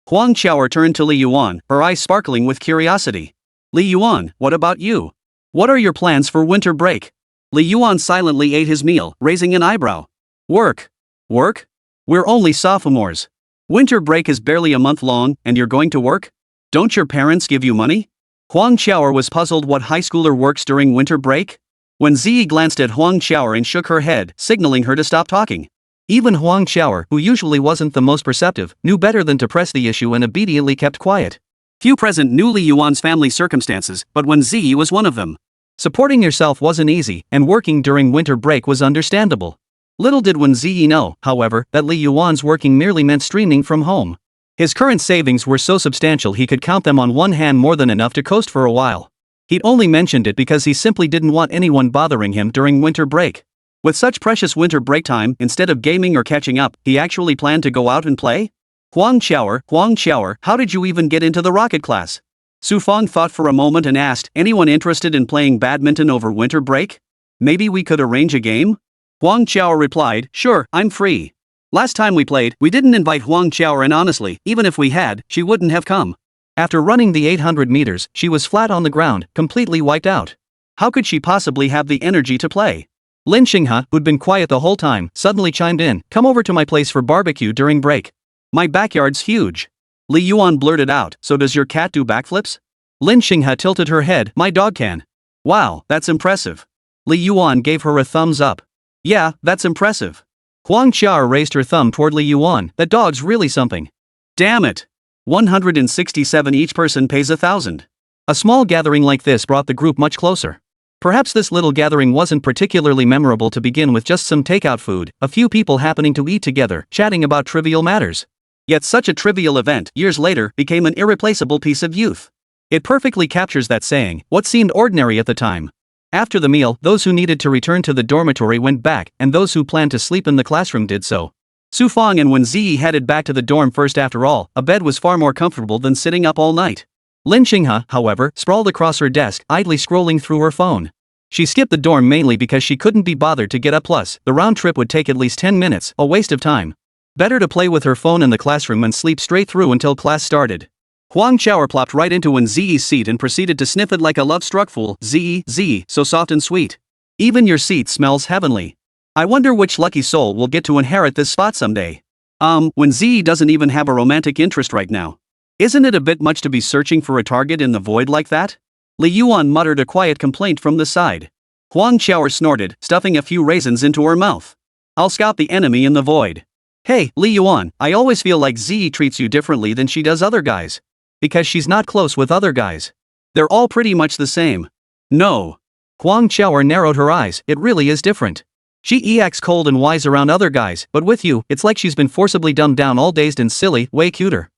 Huang Qiaoer turned to Li Yuan, her eyes sparkling with curiosity. "Li Yuan, what about you? What are your plans for winter break?" Li Yuan silently ate his meal, raising an eyebrow. "Work. Work? We're only sophomores. Winter break is barely a month long, and you're going to work? Don't your parents give you money?" Huang Qiaoer was puzzled. What high schooler works during winter break? Wēn Zhiyi glanced at Huang Qiaoer and shook her head, signaling her to stop talking. Even Huang Qiaoer, who usually wasn't the most perceptive, knew better than to press the issue and obediently kept quiet. Few present knew Li Yuan's family circumstances, but Wēn Zhiyi was one of them. Supporting yourself wasn't easy, and working during winter break was understandable. Little did Wēn Zhiyi know, however, that Li Yuan's working merely meant streaming from home. His current savings were so substantial he could count them on one hand, more than enough to coast for a while. He'd only mentioned it because he simply didn't want anyone bothering him during winter break. With such precious winter break time, instead of gaming or catching up, he actually planned to go out and play? Huang Qiaoer, how did you even get into the rocket class? Su Fang thought for a moment and asked, anyone interested in playing badminton over winter break? Maybe we could arrange a game? Huang Qiaoer replied, sure, I'm free. Last time we played, we didn't invite Huang Qiaoer, and honestly, even if we had, she wouldn't have come. After running the 800 meters, she was flat on the ground, completely wiped out. How could she possibly have the energy to play? Lin Xinghai, who'd been quiet the whole time, suddenly chimed in, come over to my place for barbecue during break. My backyard's huge. Li Yuan blurted out, so does your cat do backflips? Lin Xinghai tilted her head, my dog can. Wow, that's impressive. Li Yuan gave her a thumbs up. Yeah, that's impressive. Huang Qiaoer raised her thumb toward Li Yuan, that dog's really something. Damn it. 167 each person pays 1,000. A small gathering like this brought the group much closer. Perhaps this little gathering wasn't particularly memorable to begin with, just some takeout food, a few people happening to eat together, chatting about trivial matters. Yet such a trivial event, years later, became an irreplaceable piece of youth. It perfectly captures that saying, what seemed ordinary at the time. After the meal, those who needed to return to the dormitory went back, and those who planned to sleep in the classroom did so. Su Fang and Wēn Zhiyi headed back to the dorm first. After all, a bed was far more comfortable than sitting up all night. Lin Xinghai, however, sprawled across her desk, idly scrolling through her phone. She skipped the dorm mainly because she couldn't be bothered to get up, plus, the round trip would take at least 10 minutes, a waste of time. Better to play with her phone in the classroom and sleep straight through until class started. Huang Qiaoer plopped right into Wēn Zhiyi's seat and proceeded to sniff it like a love-struck fool. Zhiyi, so soft and sweet. Even your seat smells heavenly. I wonder which lucky soul will get to inherit this spot someday. Wēn Zhiyi doesn't even have a romantic interest right now. Isn't it a bit much to be searching for a target in the void like that? Li Yuan muttered a quiet complaint from the side. Huang Qiaoer snorted, stuffing a few raisins into her mouth. I'll scout the enemy in the void. Hey, Li Yuan, I always feel like Zhiyi treats you differently than she does other guys. Because she's not close with other guys. They're all pretty much the same. No. Huang Qiaoer narrowed her eyes, it really is different. She acts cold and wise around other guys, but with you, it's like she's been forcibly dumbed down all dazed and silly, way cuter.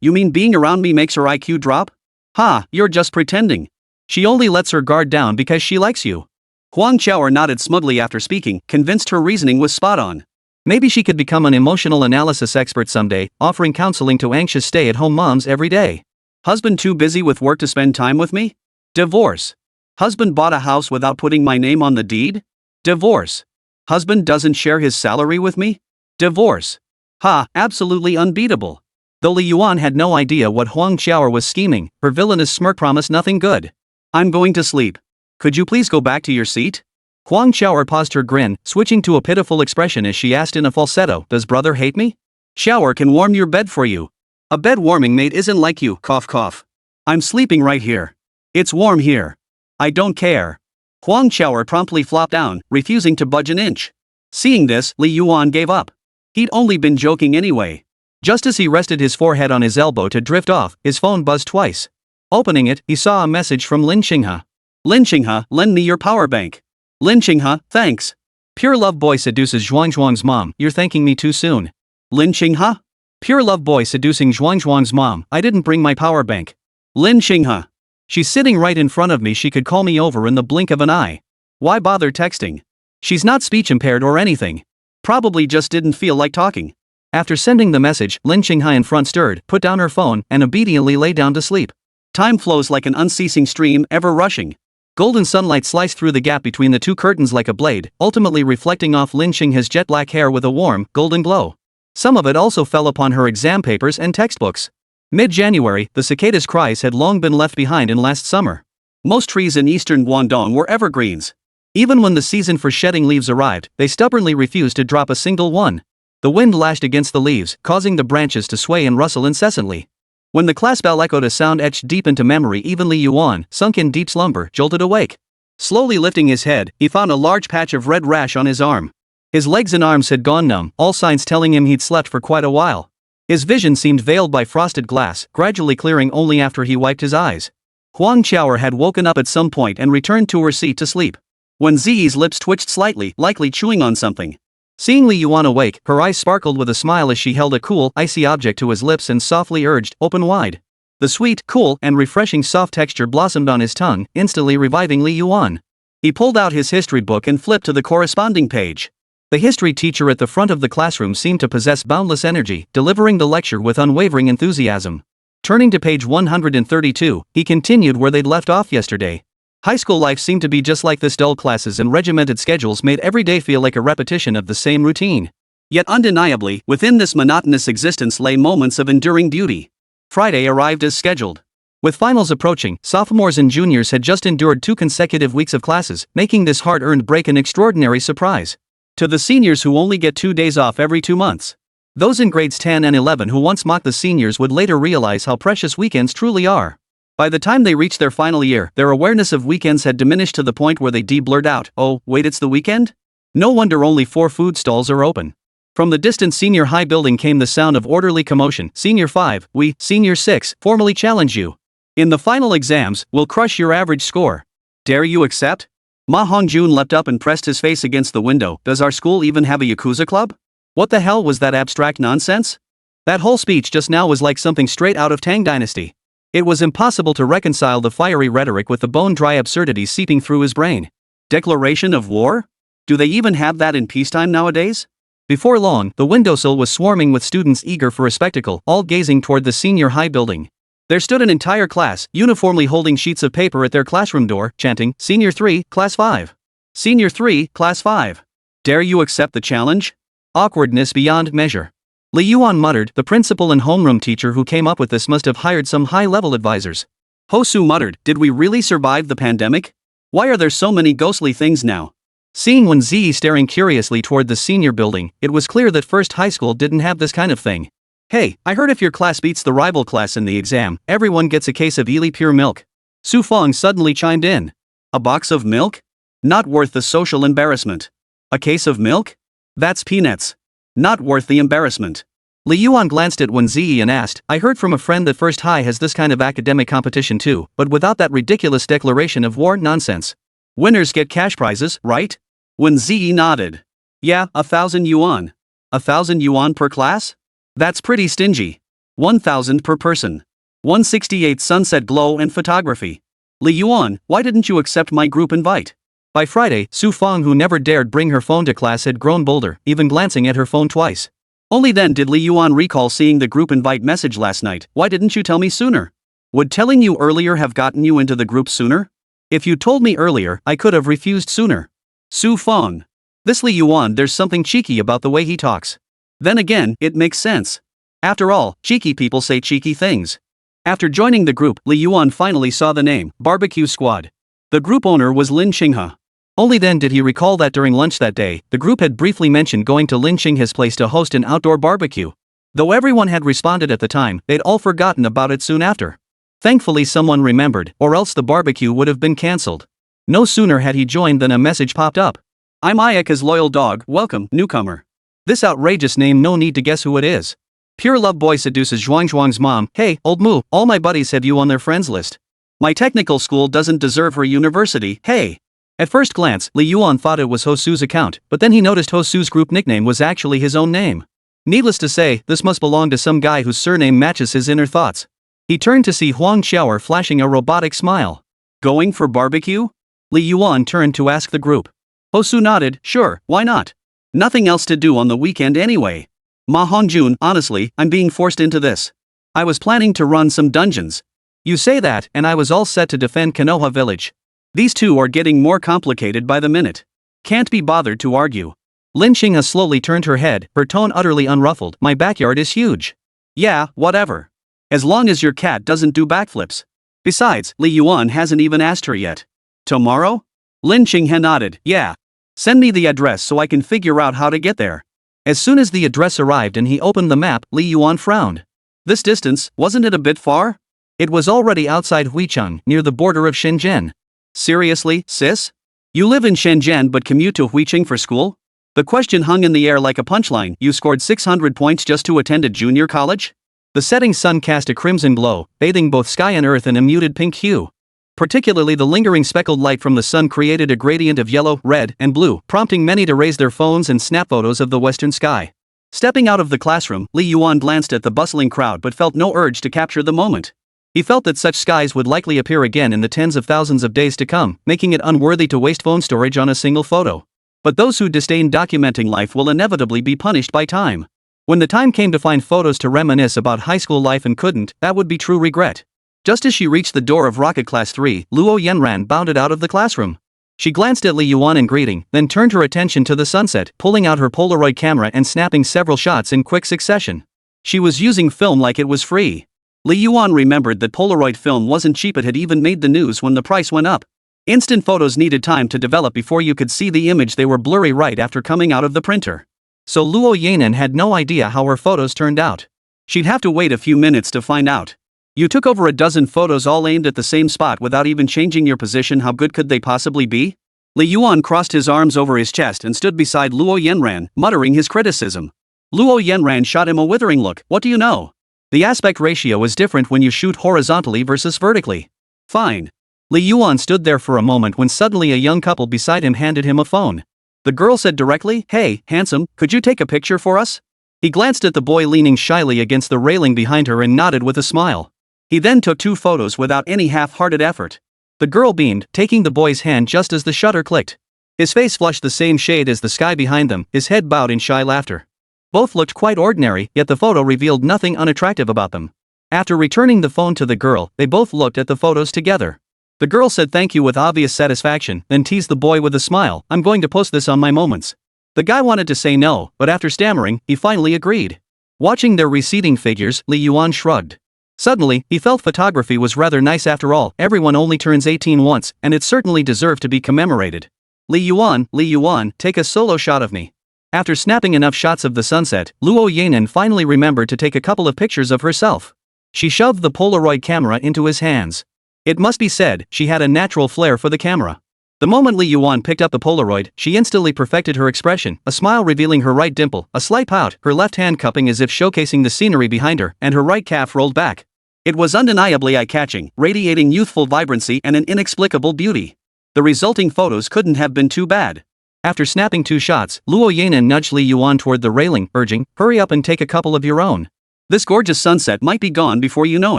You mean being around me makes her IQ drop? Ha, you're just pretending. She only lets her guard down because she likes you. Huang Qiaoer nodded smugly after speaking, convinced her reasoning was spot on. Maybe she could become an emotional analysis expert someday, offering counseling to anxious stay-at-home moms every day. Husband too busy with work to spend time with me? Divorce. Husband bought a house without putting my name on the deed? Divorce. Husband doesn't share his salary with me? Divorce. Ha, absolutely unbeatable. Though Li Yuan had no idea what Huang Qiaoer was scheming, her villainous smirk promised nothing good. I'm going to sleep. Could you please go back to your seat? Huang Qiaoer paused her grin, switching to a pitiful expression as she asked in a falsetto, does brother hate me? Qiaoer can warm your bed for you. A bed warming maid isn't like you, cough cough. I'm sleeping right here. It's warm here. I don't care. Huang Qiaoer promptly flopped down, refusing to budge an inch. Seeing this, Li Yuan gave up. He'd only been joking anyway. Just as he rested his forehead on his elbow to drift off, his phone buzzed twice. Opening it, he saw a message from Lin Xinghe. Lin Xinghe, lend me your power bank. Lin Xinghe, thanks. Pure love boy seduces Zhuang's mom, you're thanking me too soon. Lin Xinghe? Pure love boy seducing Zhuang's mom, I didn't bring my power bank. Lin Xinghe. She's sitting right in front of me, she could call me over in the blink of an eye. Why bother texting? She's not speech impaired or anything. Probably just didn't feel like talking. After sending the message, Lin Xinghe in front stirred, put down her phone, and obediently lay down to sleep. Time flows like an unceasing stream, ever rushing. Golden sunlight sliced through the gap between the two curtains like a blade, ultimately reflecting off Lin Xinghe's jet black hair with a warm, golden glow. Some of it also fell upon her exam papers and textbooks. Mid-January, the cicada's cries had long been left behind in last summer. Most trees in eastern Guangdong were evergreens. Even when the season for shedding leaves arrived, they stubbornly refused to drop a single one. The wind lashed against the leaves, causing the branches to sway and rustle incessantly. When the class bell echoed a sound etched deep into memory, even Li Yuan, sunk in deep slumber, jolted awake. Slowly lifting his head, he found a large patch of red rash on his arm. His legs and arms had gone numb, all signs telling him he'd slept for quite a while. His vision seemed veiled by frosted glass, gradually clearing only after he wiped his eyes. Huang Qiaoer had woken up at some point and returned to her seat to sleep. When Zhiyi's lips twitched slightly, likely chewing on something. Seeing Li Yuan awake, her eyes sparkled with a smile as she held a cool, icy object to his lips and softly urged, open wide. The sweet, cool, and refreshing soft texture blossomed on his tongue, instantly reviving Li Yuan. He pulled out his history book and flipped to the corresponding page. The history teacher at the front of the classroom seemed to possess boundless energy, delivering the lecture with unwavering enthusiasm. Turning to page 132, he continued where they'd left off yesterday. High school life seemed to be just like this. Dull classes and regimented schedules made every day feel like a repetition of the same routine. Yet undeniably, within this monotonous existence lay moments of enduring beauty. Friday arrived as scheduled. With finals approaching, sophomores and juniors had just endured 2 consecutive weeks of classes, making this hard-earned break an extraordinary surprise. To the seniors who only get 2 days off every 2 months. Those in grades 10 and 11 who once mocked the seniors would later realize how precious weekends truly are. By the time they reached their final year, their awareness of weekends had diminished to the point where they blurted out, oh, wait, it's the weekend? No wonder only 4 food stalls are open. From the distant senior high building came the sound of orderly commotion. Senior 5, we, senior 6, formally challenge you. In the final exams, we'll crush your average score. Dare you accept? Ma Hongjun leapt up and pressed his face against the window. Does our school even have a Yakuza club? What the hell was that abstract nonsense? That whole speech just now was like something straight out of Tang Dynasty. It was impossible to reconcile the fiery rhetoric with the bone-dry absurdities seeping through his brain. Declaration of war? Do they even have that in peacetime nowadays? Before long, the windowsill was swarming with students eager for a spectacle, all gazing toward the senior high building. There stood an entire class, uniformly holding sheets of paper at their classroom door, chanting, Senior 3, Class 5. Senior 3, Class 5. Dare you accept the challenge? Awkwardness beyond measure. Li Yuan muttered, the principal and homeroom teacher who came up with this must have hired some high-level advisors. Hosu muttered, did we really survive the pandemic? Why are there so many ghostly things now? Seeing Wēn Zhiyi staring curiously toward the senior building, it was clear that first high school didn't have this kind of thing. Hey, I heard if your class beats the rival class in the exam, everyone gets a case of Ili pure milk. Su Feng suddenly chimed in. A box of milk? Not worth the social embarrassment. A case of milk? That's peanuts. Not worth the embarrassment. Li Yuan glanced at Wēn Zhiyi and asked, I heard from a friend that First High has this kind of academic competition too, but without that ridiculous declaration of war nonsense. Winners get cash prizes, right? Wēn Zhiyi nodded. Yeah, 1,000 yuan. 1,000 yuan per class? That's pretty stingy. 1,000 per person. 168 sunset glow and photography. Li Yuan, why didn't you accept my group invite? By Friday, Su Feng, who never dared bring her phone to class, had grown bolder, even glancing at her phone twice. Only then did Li Yuan recall seeing the group invite message last night. Why didn't you tell me sooner? Would telling you earlier have gotten you into the group sooner? If you told me earlier, I could have refused sooner. Su Feng. This Li Yuan, there's something cheeky about the way he talks. Then again, it makes sense. After all, cheeky people say cheeky things. After joining the group, Li Yuan finally saw the name, Barbecue Squad. The group owner was Lin Qinghe. Only then did he recall that during lunch that day, the group had briefly mentioned going to Lin Qinghe's place to host an outdoor barbecue. Though everyone had responded at the time, they'd all forgotten about it soon after. Thankfully someone remembered, or else the barbecue would have been cancelled. No sooner had he joined than a message popped up. I'm Ayaka's loyal dog, welcome, newcomer. This outrageous name, no need to guess who it is. Pure love boy seduces Zhuang's mom. Hey, old Moo, all my buddies have you on their friends list. My technical school doesn't deserve her university, hey. At first glance, Li Yuan thought it was Hosu's account, but then he noticed Hosu's group nickname was actually his own name. Needless to say, this must belong to some guy whose surname matches his inner thoughts. He turned to see Huang Xiaoer flashing a robotic smile. Going for barbecue? Li Yuan turned to ask the group. Hosu nodded, sure, why not? Nothing else to do on the weekend anyway. Ma Hongjun, honestly, I'm being forced into this. I was planning to run some dungeons. You say that, and I was all set to defend Konoha village. These two are getting more complicated by the minute. Can't be bothered to argue. Lin Qinghe slowly turned her head, her tone utterly unruffled. My backyard is huge. Yeah, whatever. As long as your cat doesn't do backflips. Besides, Li Yuan hasn't even asked her yet. Tomorrow? Lin Qinghe nodded, yeah. Send me the address so I can figure out how to get there. As soon as the address arrived and he opened the map, Li Yuan frowned. This distance, wasn't it a bit far? It was already outside Huicheng, near the border of Shenzhen. Seriously, sis? You live in Shenzhen but commute to Huicheng for school? The question hung in the air like a punchline. You scored 600 points just to attend a junior college? The setting sun cast a crimson glow, bathing both sky and earth in a muted pink hue. Particularly the lingering speckled light from the sun created a gradient of yellow, red, and blue, prompting many to raise their phones and snap photos of the western sky. Stepping out of the classroom, Li Yuan glanced at the bustling crowd but felt no urge to capture the moment. He felt that such skies would likely appear again in the tens of thousands of days to come, making it unworthy to waste phone storage on a single photo. But those who disdain documenting life will inevitably be punished by time. When the time came to find photos to reminisce about high school life and couldn't, that would be true regret. Just as she reached the door of Rocket Class 3, Luo Yanran bounded out of the classroom. She glanced at Li Yuan in greeting, then turned her attention to the sunset, pulling out her Polaroid camera and snapping several shots in quick succession. She was using film like it was free. Li Yuan remembered that Polaroid film wasn't cheap. It had even made the news when the price went up. Instant photos needed time to develop before you could see the image. They were blurry right after coming out of the printer. So Luo Yanran had no idea how her photos turned out. She'd have to wait a few minutes to find out. You took over a dozen photos all aimed at the same spot without even changing your position. How good could they possibly be? Li Yuan crossed his arms over his chest and stood beside Luo Yanran, muttering his criticism. Luo Yanran shot him a withering look. What do you know? The aspect ratio is different when you shoot horizontally versus vertically. Fine. Li Yuan stood there for a moment when suddenly a young couple beside him handed him a phone. The girl said directly, "Hey, handsome, could you take a picture for us?" He glanced at the boy leaning shyly against the railing behind her and nodded with a smile. He then took 2 photos without any half-hearted effort. The girl beamed, taking the boy's hand just as the shutter clicked. His face flushed the same shade as the sky behind them, his head bowed in shy laughter. Both looked quite ordinary, yet the photo revealed nothing unattractive about them. After returning the phone to the girl, they both looked at the photos together. The girl said thank you with obvious satisfaction, then teased the boy with a smile. I'm going to post this on my moments. The guy wanted to say no, but after stammering, he finally agreed. Watching their receding figures, Li Yuan shrugged. Suddenly, he felt photography was rather nice after all. Everyone only turns 18 once, and it certainly deserved to be commemorated. Li Yuan, take a solo shot of me. After snapping enough shots of the sunset, Luo Yanran finally remembered to take a couple of pictures of herself. She shoved the Polaroid camera into his hands. It must be said, she had a natural flair for the camera. The moment Li Yuan picked up the Polaroid, she instantly perfected her expression, a smile revealing her right dimple, a slight pout, her left hand cupping as if showcasing the scenery behind her, and her right calf rolled back. It was undeniably eye-catching, radiating youthful vibrancy and an inexplicable beauty. The resulting photos couldn't have been too bad. After snapping 2 shots, Luo Yan'an nudged Li Yuan toward the railing, urging, "Hurry up and take a couple of your own. This gorgeous sunset might be gone before you know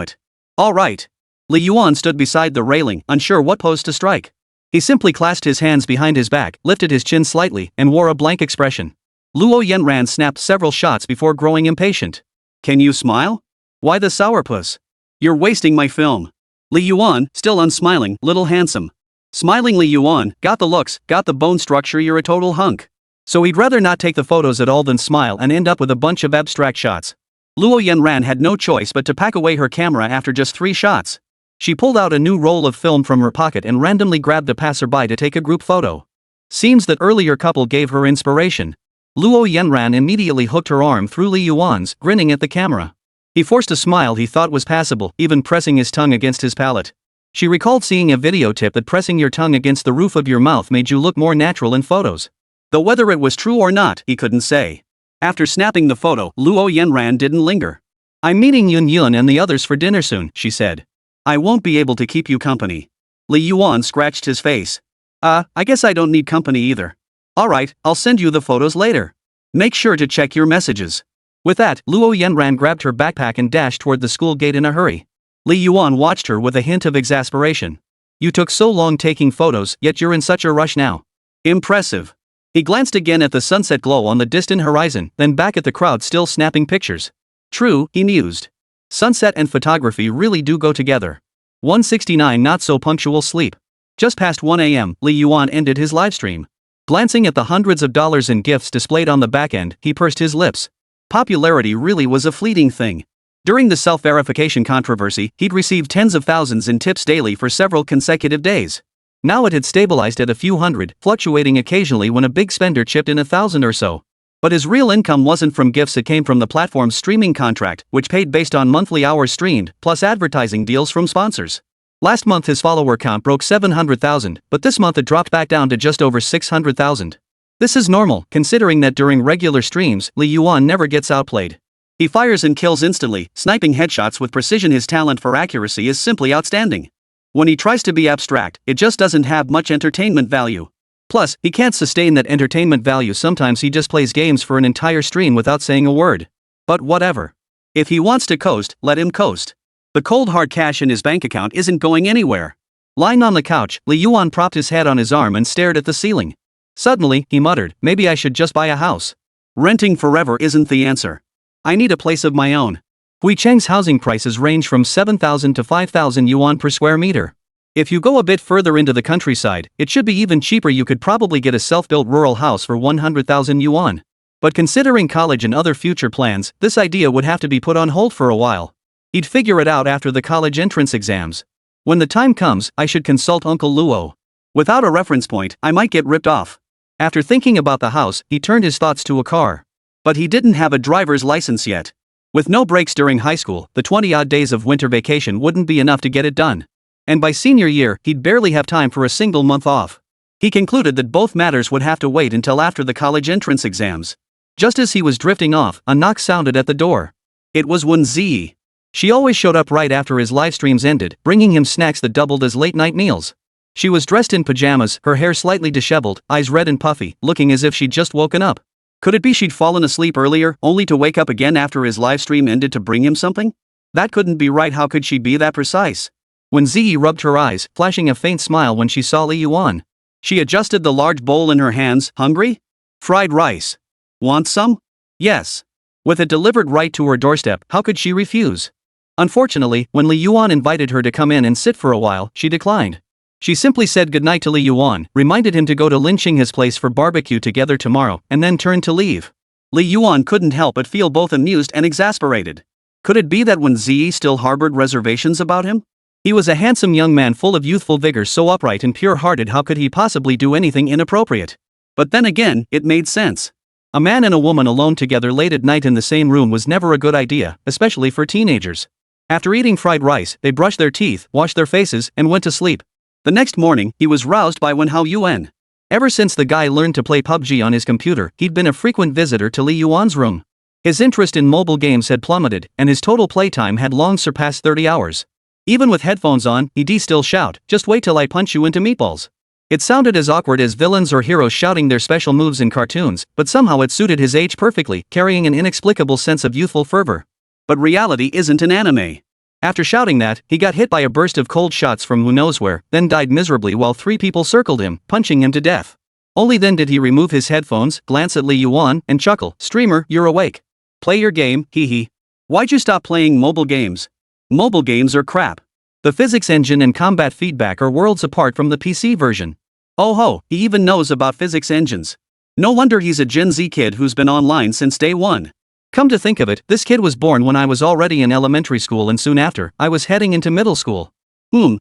it." "All right." Li Yuan stood beside the railing, unsure what pose to strike. He simply clasped his hands behind his back, lifted his chin slightly, and wore a blank expression. Luo Yan'an snapped several shots before growing impatient. "Can you smile? Why the sourpuss? You're wasting my film." Li Yuan, still unsmiling, little handsome. Smiling Li Yuan, got the looks, got the bone structure, you're a total hunk. So he'd rather not take the photos at all than smile and end up with a bunch of abstract shots. Luo Yan'an had no choice but to pack away her camera after just 3 shots. She pulled out a new roll of film from her pocket and randomly grabbed a passerby to take a group photo. Seems that earlier couple gave her inspiration. Luo Yan'an immediately hooked her arm through Li Yuan's, grinning at the camera. He forced a smile he thought was passable, even pressing his tongue against his palate. She recalled seeing a video tip that pressing your tongue against the roof of your mouth made you look more natural in photos. Though whether it was true or not, he couldn't say. After snapping the photo, Luo Yan'an didn't linger. "I'm meeting Yun and the others for dinner soon," she said. "I won't be able to keep you company." Li Yuan scratched his face. I guess I don't need company either." "Alright, I'll send you the photos later. Make sure to check your messages." With that, Luo Yan'an grabbed her backpack and dashed toward the school gate in a hurry. Li Yuan watched her with a hint of exasperation. "You took so long taking photos, yet you're in such a rush now. Impressive." He glanced again at the sunset glow on the distant horizon, then back at the crowd still snapping pictures. True, he mused. Sunset and photography really do go together. 169 Not so punctual sleep. Just past 1 a.m., Li Yuan ended his livestream. Glancing at the hundreds of dollars in gifts displayed on the back end, he pursed his lips. Popularity really was a fleeting thing. During the self-verification controversy, he'd received tens of thousands in tips daily for several consecutive days. Now it had stabilized at a few hundred, fluctuating occasionally when a big spender chipped in 1,000 or so. But his real income wasn't from gifts, it came from the platform's streaming contract, which paid based on monthly hours streamed, plus advertising deals from sponsors. Last month his follower count broke 700,000, but this month it dropped back down to just over 600,000. This is normal, considering that during regular streams, Li Yuan never gets outplayed. He fires and kills instantly, sniping headshots with precision. His talent for accuracy is simply outstanding. When he tries to be abstract, it just doesn't have much entertainment value. Plus, he can't sustain that entertainment value. Sometimes he just plays games for an entire stream without saying a word. But whatever. If he wants to coast, let him coast. The cold hard cash in his bank account isn't going anywhere. Lying on the couch, Li Yuan propped his head on his arm and stared at the ceiling. Suddenly, he muttered, "Maybe I should just buy a house. Renting forever isn't the answer. I need a place of my own." Hui Cheng's housing prices range from 7,000 to 5,000 yuan per square meter. If you go a bit further into the countryside, it should be even cheaper. You could probably get a self-built rural house for 100,000 yuan. But considering college and other future plans, this idea would have to be put on hold for a while. He'd figure it out after the college entrance exams. When the time comes, I should consult Uncle Luo. Without a reference point, I might get ripped off. After thinking about the house, he turned his thoughts to a car. But he didn't have a driver's license yet. With no breaks during high school, the 20-odd days of winter vacation wouldn't be enough to get it done. And by senior year, he'd barely have time for a single month off. He concluded that both matters would have to wait until after the college entrance exams. Just as he was drifting off, a knock sounded at the door. It was Wēn Zhiyi. She always showed up right after his live streams ended, bringing him snacks that doubled as late-night meals. She was dressed in pajamas, her hair slightly disheveled, eyes red and puffy, looking as if she'd just woken up. Could it be she'd fallen asleep earlier, only to wake up again after his live stream ended to bring him something? That couldn't be right. How could she be that precise? Wēn Zhiyi rubbed her eyes, flashing a faint smile when she saw Li Yuan. She adjusted the large bowl in her hands. "Hungry? Fried rice. Want some?" "Yes." With it delivered right to her doorstep, how could she refuse? Unfortunately, when Li Yuan invited her to come in and sit for a while, she declined. She simply said goodnight to Li Yuan, reminded him to go to Lin Xinghe's place for barbecue together tomorrow, and then turned to leave. Li Yuan couldn't help but feel both amused and exasperated. Could it be that Wēn Zhiyi still harbored reservations about him? He was a handsome young man full of youthful vigor, so upright and pure-hearted. How could he possibly do anything inappropriate? But then again, it made sense. A man and a woman alone together late at night in the same room was never a good idea, especially for teenagers. After eating fried rice, they brushed their teeth, washed their faces, and went to sleep. The next morning, he was roused by Wēn Yuan. Ever since the guy learned to play PUBG on his computer, he'd been a frequent visitor to Li Yuan's room. His interest in mobile games had plummeted, and his total playtime had long surpassed 30 hours. Even with headphones on, he'd still shout, "Just wait till I punch you into meatballs." It sounded as awkward as villains or heroes shouting their special moves in cartoons, but somehow it suited his age perfectly, carrying an inexplicable sense of youthful fervor. But reality isn't an anime. After shouting that, he got hit by a burst of cold shots from who knows where, then died miserably while 3 people circled him, punching him to death. Only then did he remove his headphones, glance at Li Yuan, and chuckle, "Streamer, you're awake. Play your game, hee hee. Why'd you stop playing mobile games? Mobile games are crap. The physics engine and combat feedback are worlds apart from the PC version." Oh ho, he even knows about physics engines. No wonder he's a Gen Z kid who's been online since day one. Come to think of it, this kid was born when I was already in elementary school, and soon after, I was heading into middle school.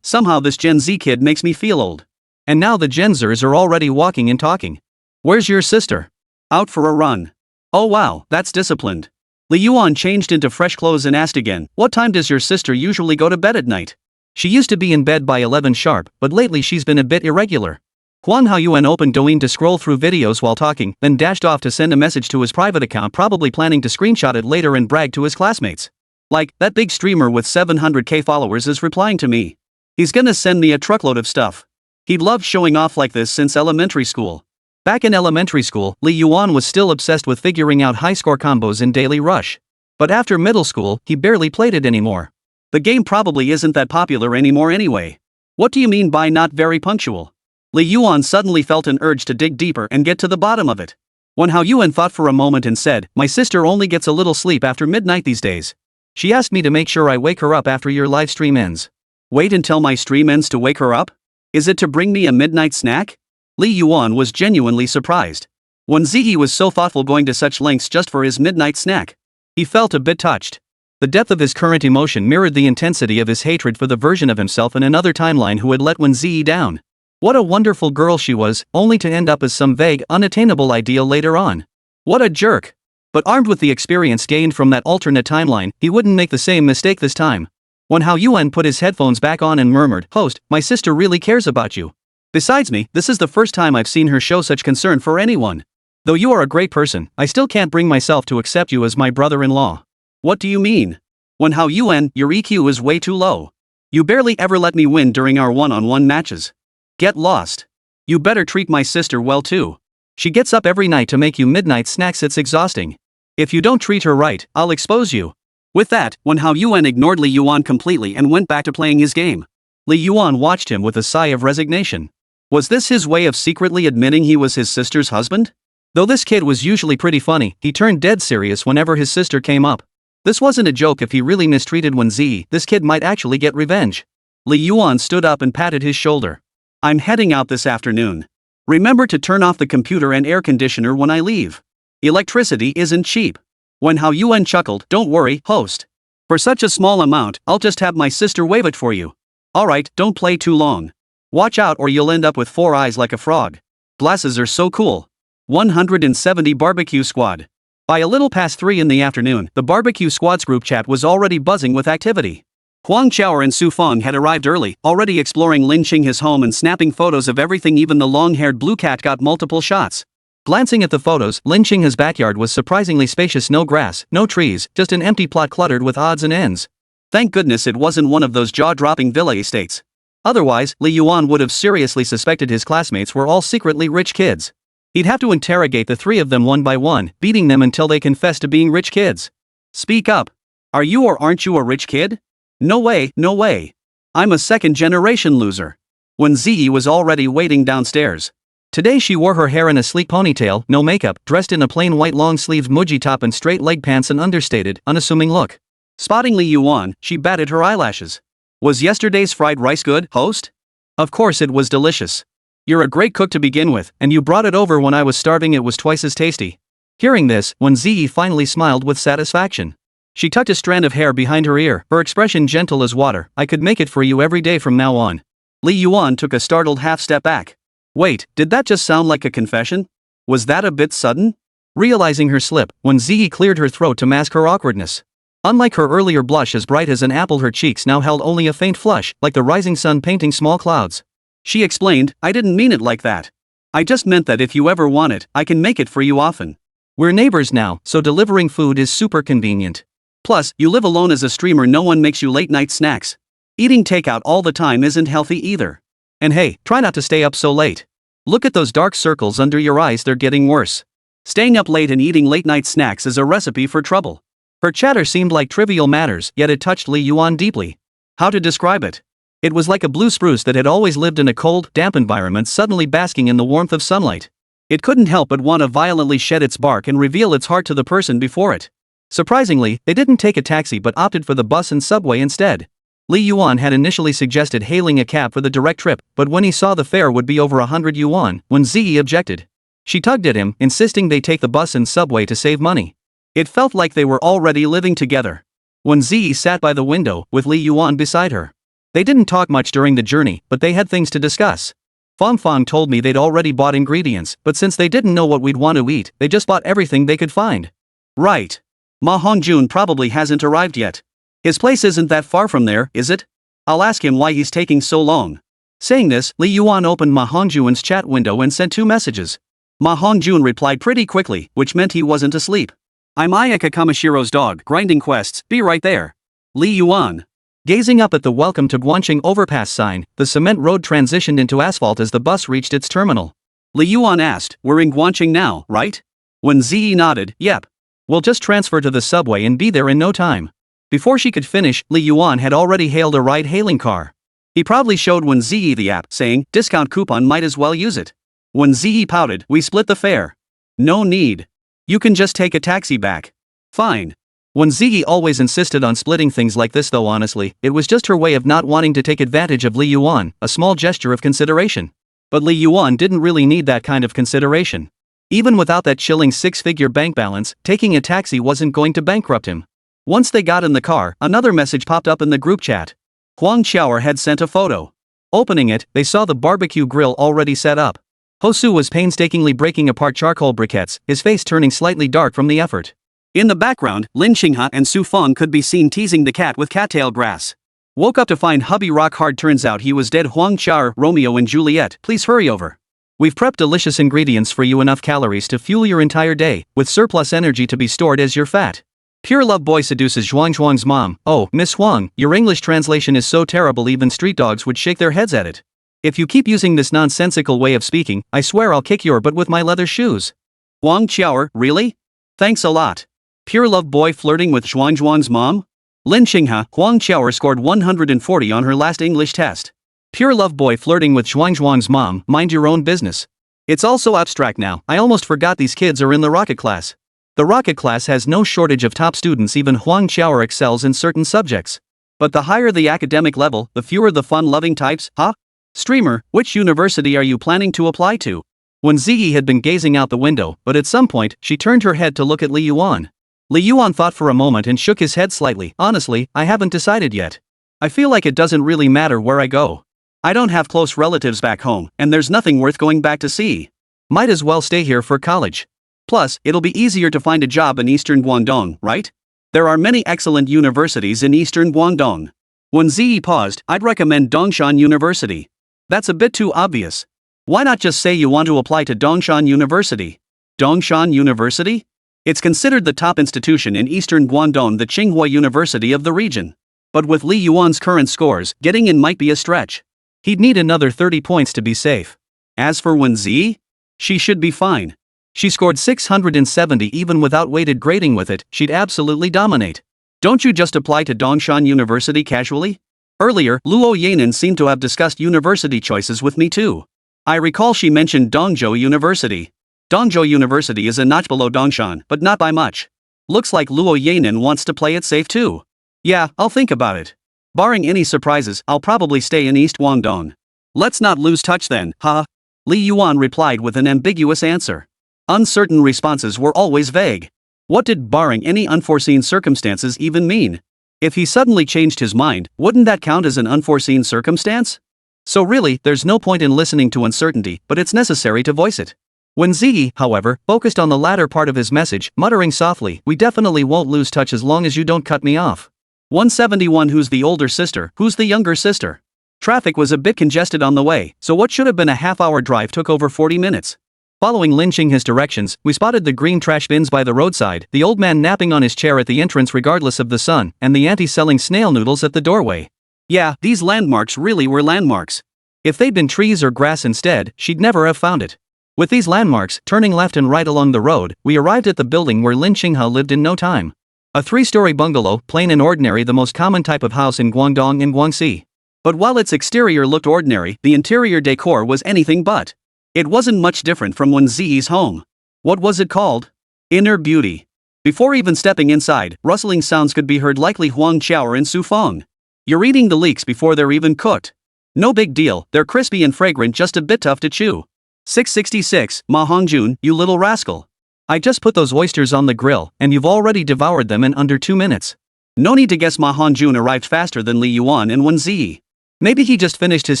Somehow this Gen Z kid makes me feel old. And now the Gen Zers are already walking and talking. "Where's your sister?" "Out for a run." "Oh wow, that's disciplined." Li Yuan changed into fresh clothes and asked again, "What time does your sister usually go to bed at night?" "She used to be in bed by 11 sharp, but lately she's been a bit irregular." Wēn Yuan opened Douyin to scroll through videos while talking, then dashed off to send a message to his private account, probably planning to screenshot it later and brag to his classmates. Like, "That big streamer with 700k followers is replying to me. He's gonna send me a truckload of stuff." He'd loved showing off like this since elementary school. Back in elementary school, Li Yuan was still obsessed with figuring out high-score combos in Daily Rush. But after middle school, he barely played it anymore. The game probably isn't that popular anymore anyway. "What do you mean by not very punctual?" Li Yuan suddenly felt an urge to dig deeper and get to the bottom of it. Wēn Yuan thought for a moment and said, "My sister only gets a little sleep after midnight these days. She asked me to make sure I wake her up after your live stream ends." "Wait until my stream ends to wake her up? Is it to bring me a midnight snack?" Li Yuan was genuinely surprised. Wēn Zhiyi was so thoughtful, going to such lengths just for his midnight snack. He felt a bit touched. The depth of his current emotion mirrored the intensity of his hatred for the version of himself in another timeline who had let Wēn Zhiyi down. What a wonderful girl she was, only to end up as some vague, unattainable ideal later on. What a jerk. But armed with the experience gained from that alternate timeline, he wouldn't make the same mistake this time. Wēn Yuan put his headphones back on and murmured, "Host, my sister really cares about you. Besides me, this is the first time I've seen her show such concern for anyone. Though you are a great person, I still can't bring myself to accept you as my brother-in-law." "What do you mean? Wēn Yuan, your EQ is way too low. You barely ever let me win during our one-on-one matches. Get lost. You better treat my sister well too. She gets up every night to make you midnight snacks, it's exhausting. If you don't treat her right, I'll expose you." With that, Wēn Yuan ignored Li Yuan completely and went back to playing his game. Li Yuan watched him with a sigh of resignation. Was this his way of secretly admitting he was his sister's husband? Though this kid was usually pretty funny, he turned dead serious whenever his sister came up. This wasn't a joke. If he really mistreated Wēn Zhiyi, this kid might actually get revenge. Li Yuan stood up and patted his shoulder. "I'm heading out this afternoon. Remember to turn off the computer and air conditioner when I leave. Electricity isn't cheap." Wēn Yuan chuckled, "Don't worry, host. For such a small amount, I'll just have my sister wave it for you. Alright, don't play too long. Watch out or you'll end up with 4 eyes like a frog. Glasses are so cool." 170 Barbecue Squad. By a little past 3 in the afternoon, the Barbecue Squad's group chat was already buzzing with activity. Huang Qiao and Su Feng had arrived early, already exploring Lin Qing's home and snapping photos of everything. Even the long-haired blue cat got multiple shots. Glancing at the photos, Lin Qing's backyard was surprisingly spacious. No grass, no trees, just an empty plot cluttered with odds and ends. Thank goodness it wasn't one of those jaw-dropping villa estates. Otherwise, Li Yuan would have seriously suspected his classmates were all secretly rich kids. He'd have to interrogate the 3 of them one by one, beating them until they confessed to being rich kids. "Speak up. Are you or aren't you a rich kid?" "No way, no way. I'm a second-generation loser." Wēn Zhiyi was already waiting downstairs. Today she wore her hair in a sleek ponytail, no makeup, dressed in a plain white long-sleeved muji top and straight leg pants, an understated, unassuming look. Spotting Li Yuan, she batted her eyelashes. "Was yesterday's fried rice good, host?" "Of course it was delicious. You're a great cook to begin with, and you brought it over when I was starving. It was twice as tasty." Hearing this, Wēn Zhiyi finally smiled with satisfaction. She tucked a strand of hair behind her ear, her expression gentle as water. "I could make it for you every day from now on." Li Yuan took a startled half-step back. Wait, did that just sound like a confession? Was that a bit sudden? Realizing her slip, Wēn Zhiyi cleared her throat to mask her awkwardness. Unlike her earlier blush as bright as an apple, her cheeks now held only a faint flush, like the rising sun painting small clouds. She explained, I didn't mean it like that. I just meant that if you ever want it, I can make it for you often. We're neighbors now, so delivering food is super convenient. Plus, you live alone as a streamer, no one makes you late night snacks. Eating takeout all the time isn't healthy either. And hey, try not to stay up so late. Look at those dark circles under your eyes, they're getting worse. Staying up late and eating late night snacks is a recipe for trouble. Her chatter seemed like trivial matters, yet it touched Li Yuan deeply. How to describe it? It was like a blue spruce that had always lived in a cold, damp environment suddenly basking in the warmth of sunlight. It couldn't help but want to violently shed its bark and reveal its heart to the person before it. Surprisingly, they didn't take a taxi but opted for the bus and subway instead. Li Yuan had initially suggested hailing a cab for the direct trip, but when he saw the fare would be over 100 yuan, Wēn Zhiyi objected. She tugged at him, insisting they take the bus and subway to save money. It felt like they were already living together. Wēn Zhiyi sat by the window, with Li Yuan beside her. They didn't talk much during the journey, but they had things to discuss. Fang told me they'd already bought ingredients, but since they didn't know what we'd want to eat, they just bought everything they could find. Right. Ma Hongjun probably hasn't arrived yet. His place isn't that far from there, is it? I'll ask him why he's taking so long. Saying this, Li Yuan opened Ma Hongjun's chat window and sent 2 messages. Ma Hongjun replied pretty quickly, which meant he wasn't asleep. I'm Ayaka Kamashiro's dog, grinding quests, be right there. Li Yuan. Gazing up at the Welcome to Guanqing overpass sign, the cement road transitioned into asphalt as the bus reached its terminal. Li Yuan asked, we're in Guanqing now, right? Wēn Zhiyi nodded, yep. We'll just transfer to the subway and be there in no time. Before she could finish, Li Yuan had already hailed a ride-hailing car. He proudly showed Wēn Zhiyi the app, saying, discount coupon, might as well use it. Wēn Zhiyi pouted, we split the fare. No need. You can just take a taxi back. Fine. Wēn Zhiyi always insisted on splitting things like this, though honestly, it was just her way of not wanting to take advantage of Li Yuan, a small gesture of consideration. But Li Yuan didn't really need that kind of consideration. Even without that chilling 6-figure bank balance, taking a taxi wasn't going to bankrupt him. Once they got in the car, another message popped up in the group chat. Huang Qiaoer had sent a photo. Opening it, they saw the barbecue grill already set up. Hosu was painstakingly breaking apart charcoal briquettes, his face turning slightly dark from the effort. In the background, Lin Xinghe and Su Feng could be seen teasing the cat with cattail grass. Woke up to find hubby rock hard, turns out he was dead. Huang Qiaoer, Romeo and Juliet, please hurry over. We've prepped delicious ingredients for you, enough calories to fuel your entire day, with surplus energy to be stored as your fat. Pure love boy seduces Zhuang's mom. Oh, Miss Huang, your English translation is so terrible even street dogs would shake their heads at it. If you keep using this nonsensical way of speaking, I swear I'll kick your butt with my leather shoes. Huang Qiaoer, really? Thanks a lot. Pure love boy flirting with Zhuang's mom? Lin Xinghe, Huang Qiaoer scored 140 on her last English test. Pure love boy flirting with Zhuang's mom, mind your own business. It's all so abstract now, I almost forgot these kids are in the rocket class. The rocket class has no shortage of top students, even Huang Qiaoer excels in certain subjects. But the higher the academic level, the fewer the fun-loving types, huh? Streamer, which university are you planning to apply to? Wēn Zhiyi had been gazing out the window, but at some point, she turned her head to look at Li Yuan. Li Yuan thought for a moment and shook his head slightly. Honestly, I haven't decided yet. I feel like it doesn't really matter where I go. I don't have close relatives back home, and there's nothing worth going back to see. Might as well stay here for college. Plus, it'll be easier to find a job in eastern Guangdong, right? There are many excellent universities in eastern Guangdong. Wēn Zhiyi paused, I'd recommend Dongshan University. That's a bit too obvious. Why not just say you want to apply to Dongshan University? Dongshan University? It's considered the top institution in eastern Guangdong, the Tsinghua University of the region. But with Li Yuan's current scores, getting in might be a stretch. He'd need another 30 points to be safe. As for Wēn Zhiyi, she should be fine. She scored 670 even without weighted grading. With it, she'd absolutely dominate. Don't you just apply to Dongshan University casually? Earlier, Luo Yanan seemed to have discussed university choices with me too. I recall she mentioned Dongzhou University. Dongzhou University is a notch below Dongshan, but not by much. Looks like Luo Yanan wants to play it safe too. Yeah, I'll think about it. Barring any surprises, I'll probably stay in East Guangdong. Let's not lose touch then, huh? Li Yuan replied with an ambiguous answer. Uncertain responses were always vague. What did barring any unforeseen circumstances even mean? If he suddenly changed his mind, wouldn't that count as an unforeseen circumstance? So really, there's no point in listening to uncertainty, but it's necessary to voice it. Wēn Zhiyi, however, focused on the latter part of his message, muttering softly, we definitely won't lose touch as long as you don't cut me off. 171 Who's the older sister, who's the younger sister? Traffic was a bit congested on the way, so what should have been a half-hour drive took over 40 minutes. Following Lin Xinghe's directions, we spotted the green trash bins by the roadside, the old man napping on his chair at the entrance regardless of the sun, and the auntie selling snail noodles at the doorway. Yeah, these landmarks really were landmarks. If they'd been trees or grass instead, she'd never have found it. With these landmarks, turning left and right along the road, we arrived at the building where Lin Xinghe lived in no time. A 3-story bungalow, plain and ordinary, the most common type of house in Guangdong and Guangxi. But while its exterior looked ordinary, the interior decor was anything but. It wasn't much different from Wēn Zhiyi's home. What was it called? Inner Beauty. Before even stepping inside, rustling sounds could be heard, likely Huang Qiao and Su Feng. You're eating the leeks before they're even cooked. No big deal, they're crispy and fragrant, just a bit tough to chew. 666, Ma Hongjun, you little rascal. I just put those oysters on the grill, and you've already devoured them in under 2 minutes. No need to guess, Ma Hongjun arrived faster than Li Yuan and Wēn Zhiyi. Maybe he just finished his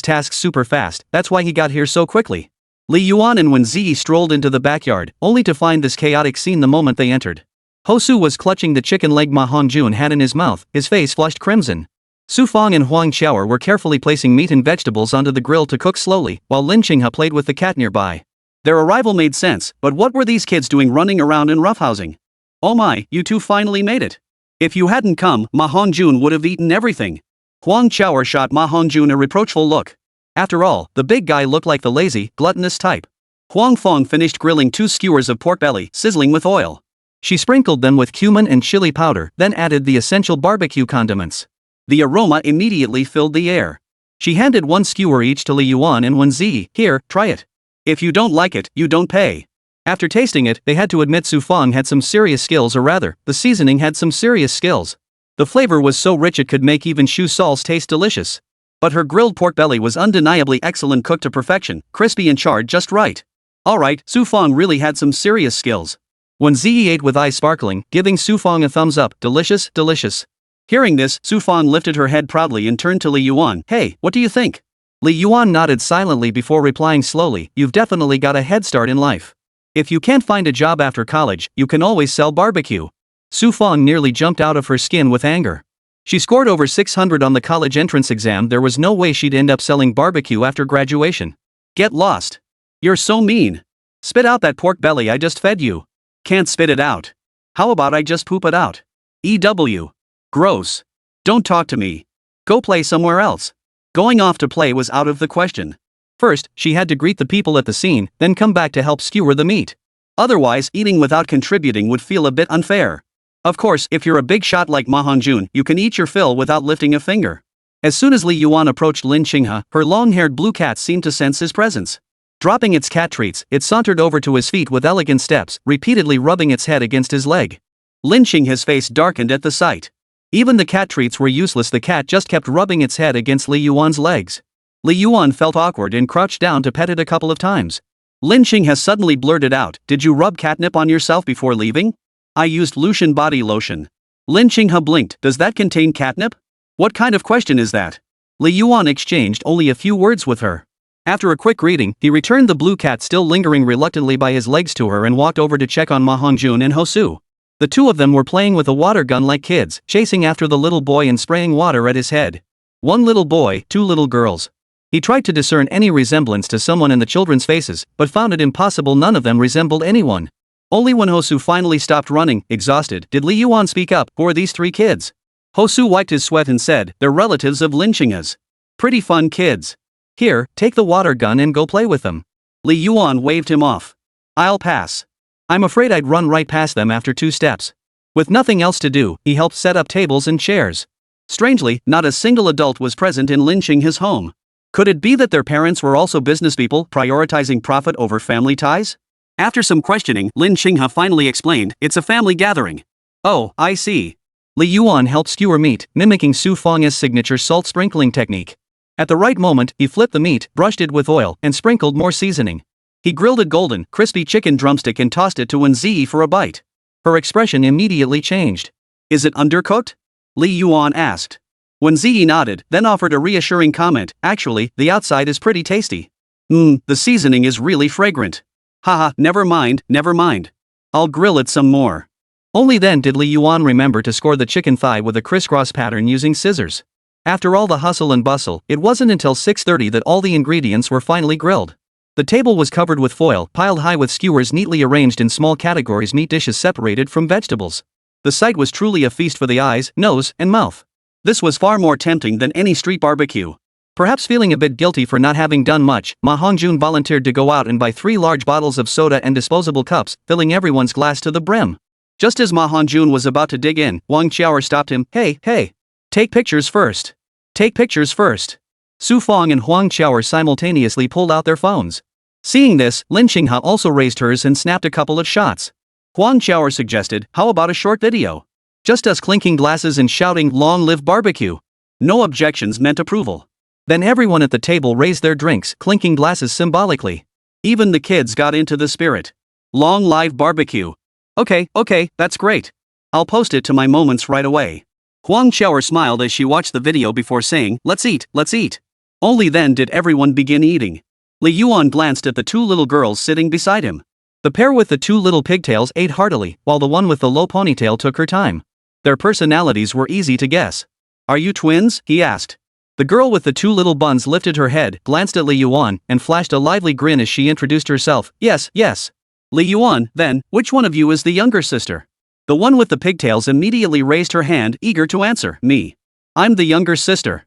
tasks super fast, that's why he got here so quickly. Li Yuan and Wēn Zhiyi strolled into the backyard, only to find this chaotic scene the moment they entered. Hosu was clutching the chicken leg Ma Hongjun had in his mouth, his face flushed crimson. Su Feng and Huang Qiao were carefully placing meat and vegetables onto the grill to cook slowly, while Lin Xinghe played with the cat nearby. Their arrival made sense, but what were these kids doing running around and roughhousing? Oh my, you two finally made it. If you hadn't come, Ma Hongjun would have eaten everything. Huang Qiao shot Ma Hongjun a reproachful look. After all, the big guy looked like the lazy, gluttonous type. Huang Feng finished grilling 2 skewers of pork belly, sizzling with oil. She sprinkled them with cumin and chili powder, then added the essential barbecue condiments. The aroma immediately filled the air. She handed 1 skewer each to Li Yuan and Wēn Zhiyi. Here, try it. If you don't like it, you don't pay. After tasting it, they had to admit Su Feng had some serious skills, or rather, the seasoning had some serious skills. The flavor was so rich it could make even Shu Sal's taste delicious. But her grilled pork belly was undeniably excellent, cooked to perfection, crispy and charred just right. Alright, Su Feng really had some serious skills. Wēn Zhiyi ate with eyes sparkling, giving Su Feng a thumbs up. Delicious, delicious. Hearing this, Su Feng lifted her head proudly and turned to Li Yuan. Hey, what do you think? Li Yuan nodded silently before replying slowly, you've definitely got a head start in life. If you can't find a job after college, you can always sell barbecue. Su Feng nearly jumped out of her skin with anger. She scored over 600 on the college entrance exam, there was no way she'd end up selling barbecue after graduation. Get lost. You're so mean. Spit out that pork belly I just fed you. Can't spit it out. How about I just poop it out? EW. Gross. Don't talk to me. Go play somewhere else. Going off to play was out of the question. First, she had to greet the people at the scene, then come back to help skewer the meat. Otherwise, eating without contributing would feel a bit unfair. Of course, if you're a big shot like Ma Hongjun, you can eat your fill without lifting a finger. As soon as Li Yuan approached Lin Xinghe, her long-haired blue cat seemed to sense his presence. Dropping its cat treats, it sauntered over to his feet with elegant steps, repeatedly rubbing its head against his leg. Lin Xinghe's face darkened at the sight. Even the cat treats were useless, the cat just kept rubbing its head against Li Yuan's legs. Li Yuan felt awkward and crouched down to pet it a couple of times. Lin Xinghe suddenly blurted out, did you rub catnip on yourself before leaving? I used Lucian body lotion. Lin Xinghe blinked, does that contain catnip? What kind of question is that? Li Yuan exchanged only a few words with her. After a quick greeting, he returned the blue cat still lingering reluctantly by his legs to her and walked over to check on Ma Hongjun and Hosu. The two of them were playing with a water gun like kids, chasing after the little boy and spraying water at his head. 1 little boy, 2 little girls. He tried to discern any resemblance to someone in the children's faces, but found it impossible, none of them resembled anyone. Only when Hosu finally stopped running, exhausted, did Li Yuan speak up, who are these 3 kids? Hosu wiped his sweat and said, they're relatives of Lin Xinghe's. Pretty fun kids. Here, take the water gun and go play with them. Li Yuan waved him off. I'll pass. I'm afraid I'd run right past them after 2 steps. With nothing else to do, he helped set up tables and chairs. Strangely, not a single adult was present in Lin Xinghe's home. Could it be that their parents were also businesspeople, prioritizing profit over family ties? After some questioning, Lin Xinghe finally explained, it's a family gathering. Oh, I see. Li Yuan helped skewer meat, mimicking Su Feng's signature salt sprinkling technique. At the right moment, he flipped the meat, brushed it with oil, and sprinkled more seasoning. He grilled a golden, crispy chicken drumstick and tossed it to Wēn Zhiyi for a bite. Her expression immediately changed. Is it undercooked? Li Yuan asked. Wēn Zhiyi nodded, then offered a reassuring comment, actually, the outside is pretty tasty. The seasoning is really fragrant. Haha, never mind, never mind. I'll grill it some more. Only then did Li Yuan remember to score the chicken thigh with a crisscross pattern using scissors. After all the hustle and bustle, it wasn't until 6:30 that all the ingredients were finally grilled. The table was covered with foil, piled high with skewers neatly arranged in small categories, meat dishes separated from vegetables. The sight was truly a feast for the eyes, nose, and mouth. This was far more tempting than any street barbecue. Perhaps feeling a bit guilty for not having done much, Ma Hongjun volunteered to go out and buy 3 large bottles of soda and disposable cups, filling everyone's glass to the brim. Just as Ma Hongjun was about to dig in, Wang Qiaoer stopped him. Hey, take pictures first. Take pictures first. Su Fong and Huang Qiaoer simultaneously pulled out their phones. Seeing this, Lin Xinghe also raised hers and snapped a couple of shots. Huang Qiaoer suggested, how about a short video? Just us clinking glasses and shouting, "Long live barbecue." No objections meant approval. Then everyone at the table raised their drinks, clinking glasses symbolically. Even the kids got into the spirit. Long live barbecue. Okay, that's great. I'll post it to my moments right away. Huang Qiaoer smiled as she watched the video before saying, let's eat. Only then did everyone begin eating. Li Yuan glanced at the 2 little girls sitting beside him. The pair with the 2 little pigtails ate heartily, while the one with the low ponytail took her time. Their personalities were easy to guess. Are you twins? He asked. The girl with the 2 little buns lifted her head, glanced at Li Yuan, and flashed a lively grin as she introduced herself. Yes. Li Yuan, then, which one of you is the younger sister? The one with the pigtails immediately raised her hand, eager to answer. Me. I'm the younger sister.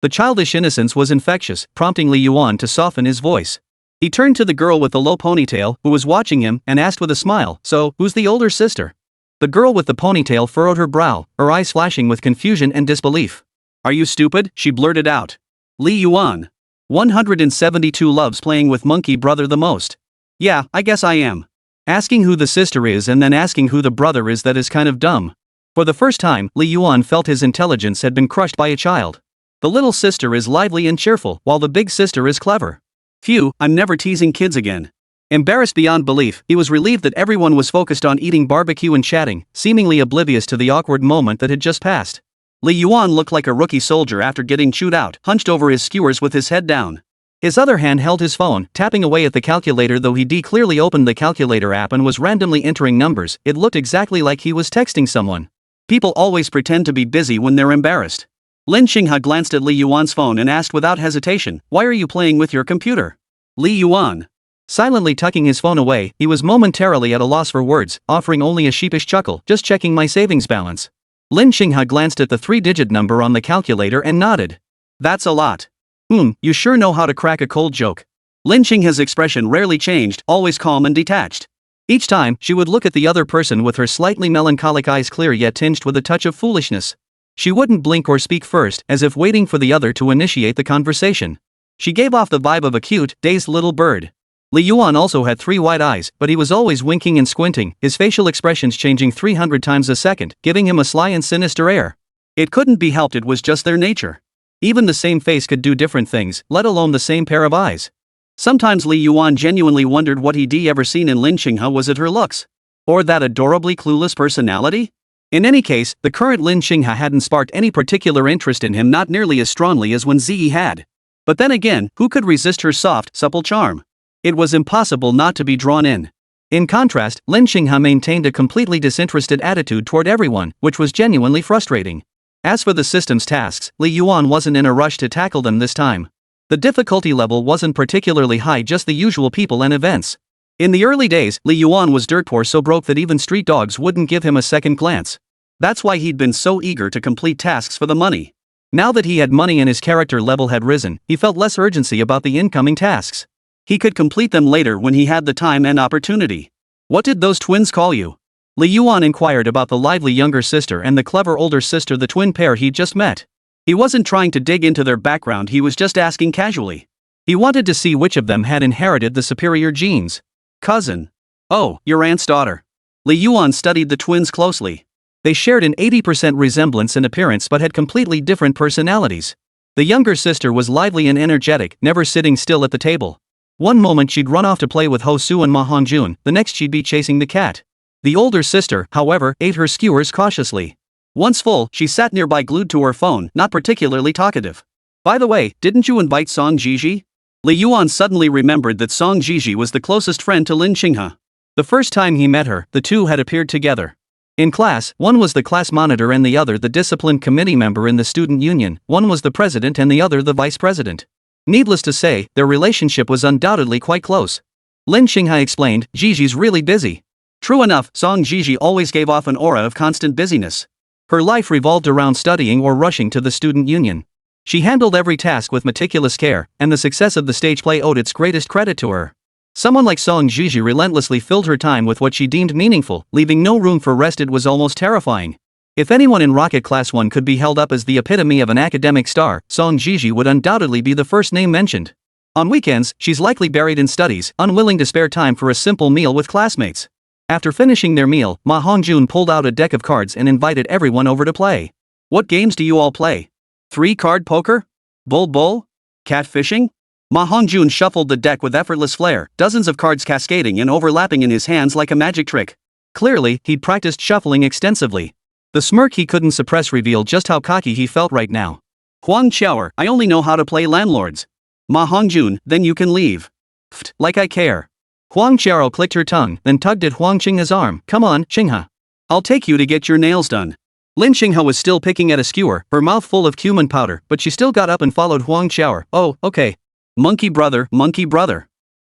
The childish innocence was infectious, prompting Li Yuan to soften his voice. He turned to the girl with the low ponytail, who was watching him, and asked with a smile, so, who's the older sister? The girl with the ponytail furrowed her brow, her eyes flashing with confusion and disbelief. Are you stupid? She blurted out. Li Yuan. 172 loves playing with monkey brother the most. Yeah, I guess I am. Asking who the sister is and then asking who the brother is, that is kind of dumb. For the first time, Li Yuan felt his intelligence had been crushed by a child. The little sister is lively and cheerful, while the big sister is clever. Phew, I'm never teasing kids again. Embarrassed beyond belief, he was relieved that everyone was focused on eating barbecue and chatting, seemingly oblivious to the awkward moment that had just passed. Li Yuan looked like a rookie soldier after getting chewed out, hunched over his skewers with his head down. His other hand held his phone, tapping away at the calculator. Though he clearly opened the calculator app and was randomly entering numbers, it looked exactly like he was texting someone. People always pretend to be busy when they're embarrassed. Lin Xinghe glanced at Li Yuan's phone and asked without hesitation, why are you playing with your computer? Li Yuan. Silently tucking his phone away, he was momentarily at a loss for words, offering only a sheepish chuckle, just checking my savings balance. Lin Xinghe glanced at the 3-digit number on the calculator and nodded. That's a lot. You sure know how to crack a cold joke. Lin Xinghe's expression rarely changed, always calm and detached. Each time, she would look at the other person with her slightly melancholic eyes, clear yet tinged with a touch of foolishness. She wouldn't blink or speak first, as if waiting for the other to initiate the conversation. She gave off the vibe of a cute, dazed little bird. Li Yuan also had 3 wide eyes, but he was always winking and squinting, his facial expressions changing 300 times a second, giving him a sly and sinister air. It couldn't be helped, it was just their nature. Even the same face could do different things, let alone the same pair of eyes. Sometimes Li Yuan genuinely wondered what he'd ever seen in Lin Xinghe. Was it her looks? Or that adorably clueless personality? In any case, the current Lin Xinghe hadn't sparked any particular interest in him, not nearly as strongly as Wēn Zhiyi had. But then again, who could resist her soft, supple charm? It was impossible not to be drawn in. In contrast, Lin Xinghe maintained a completely disinterested attitude toward everyone, which was genuinely frustrating. As for the system's tasks, Li Yuan wasn't in a rush to tackle them this time. The difficulty level wasn't particularly high, just the usual people and events. In the early days, Li Yuan was dirt poor, so broke that even street dogs wouldn't give him a second glance. That's why he'd been so eager to complete tasks for the money. Now that he had money and his character level had risen, he felt less urgency about the incoming tasks. He could complete them later when he had the time and opportunity. What did those twins call you? Li Yuan inquired about the lively younger sister and the clever older sister, the twin pair he'd just met. He wasn't trying to dig into their background, he was just asking casually. He wanted to see which of them had inherited the superior genes. Cousin. Oh, your aunt's daughter. Li Yuan studied the twins closely. They shared an 80% resemblance in appearance but had completely different personalities. The younger sister was lively and energetic, never sitting still at the table. One moment she'd run off to play with Ho Su and Ma Hongjun, the next she'd be chasing the cat. The older sister, however, ate her skewers cautiously. Once full, she sat nearby glued to her phone, not particularly talkative. By the way, didn't you invite Song Zhiyi? Li Yuan suddenly remembered that Song Zhiyi was the closest friend to Lin Xinghe. The first time he met her, the two had appeared together. In class, one was the class monitor and the other the discipline committee member in the student union, one was the president and the other the vice president. Needless to say, their relationship was undoubtedly quite close. Lin Qinghai explained, Gigi's really busy. True enough, Song Gigi always gave off an aura of constant busyness. Her life revolved around studying or rushing to the student union. She handled every task with meticulous care, and the success of the stage play owed its greatest credit to her. Someone like Song Gigi relentlessly filled her time with what she deemed meaningful, leaving no room for rest. It was almost terrifying. If anyone in Rocket Class 1 could be held up as the epitome of an academic star, Song Gigi would undoubtedly be the first name mentioned. On weekends, she's likely buried in studies, unwilling to spare time for a simple meal with classmates. After finishing their meal, Ma Hongjun pulled out a deck of cards and invited everyone over to play. What games do you all play? 3-card poker? Bull? Catfishing? Ma Hongjun shuffled the deck with effortless flair, dozens of cards cascading and overlapping in his hands like a magic trick. Clearly, he'd practiced shuffling extensively. The smirk he couldn't suppress revealed just how cocky he felt right now. Huang Qiaoer, I only know how to play landlords. Ma Hongjun, then you can leave. Pfft, like I care. Huang Qiaoer clicked her tongue, then tugged at Huang Qinghe's arm. Come on, Qinghe. I'll take you to get your nails done. Lin Qinghe was still picking at a skewer, her mouth full of cumin powder, but she still got up and followed Huang Qiaoer. Oh, okay. Monkey brother.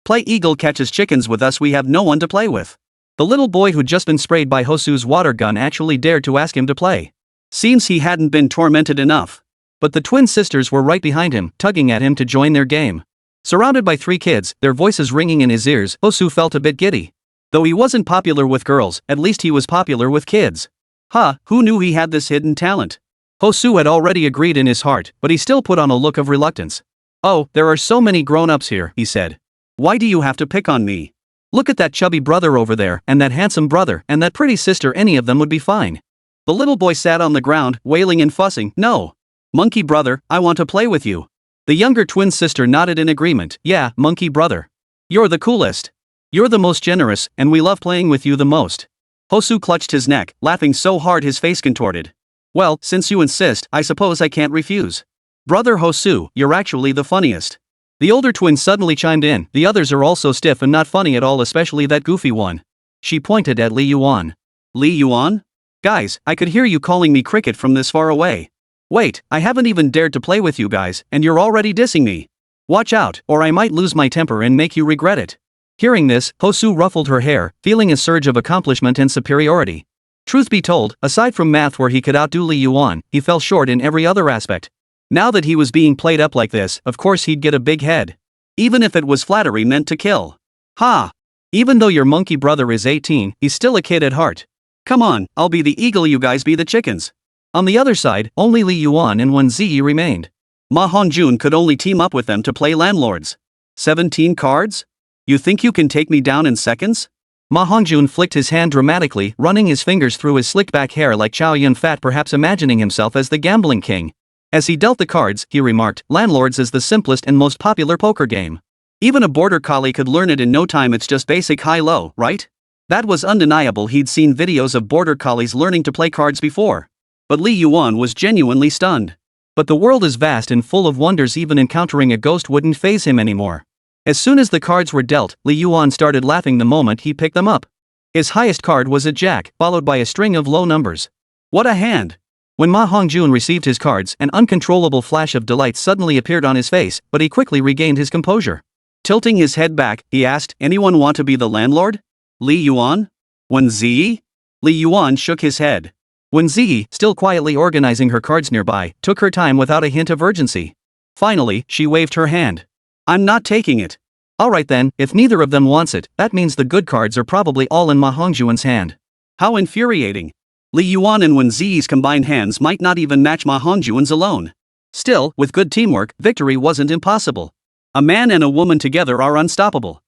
Play eagle catches chickens with us, we have no one to play with. The little boy who'd just been sprayed by Hosu's water gun actually dared to ask him to play. Seems he hadn't been tormented enough. But the twin sisters were right behind him, tugging at him to join their game. Surrounded by 3 kids, their voices ringing in his ears, Hosu felt a bit giddy. Though he wasn't popular with girls, at least he was popular with kids. Who knew he had this hidden talent? Hosu had already agreed in his heart, but he still put on a look of reluctance. Oh, there are so many grown-ups here, he said. Why do you have to pick on me? Look at that chubby brother over there, and that handsome brother, and that pretty sister, any of them would be fine. The little boy sat on the ground, wailing and fussing. No. Monkey brother, I want to play with you. The younger twin sister nodded in agreement. Yeah, monkey brother. You're the coolest. You're the most generous, and we love playing with you the most. Hosu clutched his neck, laughing so hard his face contorted. Well, since you insist, I suppose I can't refuse. Brother Hosu, you're actually the funniest. The older twin suddenly chimed in. The others are also stiff and not funny at all, especially that goofy one. She pointed at Li Yuan. Li Yuan? Guys, I could hear you calling me cricket from this far away. Wait, I haven't even dared to play with you guys, and you're already dissing me. Watch out, or I might lose my temper and make you regret it. Hearing this, Hosu ruffled her hair, feeling a surge of accomplishment and superiority. Truth be told, aside from math where he could outdo Li Yuan, he fell short in every other aspect. Now that he was being played up like this, of course he'd get a big head. Even if it was flattery meant to kill. Even though your monkey brother is 18, he's still a kid at heart. Come on, I'll be the eagle, you guys be the chickens. On the other side, only Li Yuan and Wēn Zhiyi remained. Ma Hongjun could only team up with them to play landlords. 17 cards? You think you can take me down in seconds? Ma Hongjun flicked his hand dramatically, running his fingers through his slicked back hair like Chow Yun Fat, perhaps imagining himself as the gambling king. As he dealt the cards, he remarked, Landlords is the simplest and most popular poker game. Even a border collie could learn it in no time, it's just basic high-low, right? That was undeniable. He'd seen videos of border collies learning to play cards before. But Li Yuan was genuinely stunned. But the world is vast and full of wonders, even encountering a ghost wouldn't faze him anymore. As soon as the cards were dealt, Li Yuan started laughing the moment he picked them up. His highest card was a jack, followed by a string of low numbers. What a hand! When Ma Hongjun received his cards, an uncontrollable flash of delight suddenly appeared on his face, but he quickly regained his composure. Tilting his head back, he asked, Anyone want to be the landlord? Li Yuan? Wēn Zhiyi? Li Yuan shook his head. Wēn Zhiyi, still quietly organizing her cards nearby, took her time without a hint of urgency. Finally, she waved her hand. I'm not taking it. Alright then, if neither of them wants it, that means the good cards are probably all in Ma Hongjun's hand. How infuriating. Li Yuan and Wēn Zhiyi's combined hands might not even match Ma Hongjun's alone. Still, with good teamwork, victory wasn't impossible. A man and a woman together are unstoppable.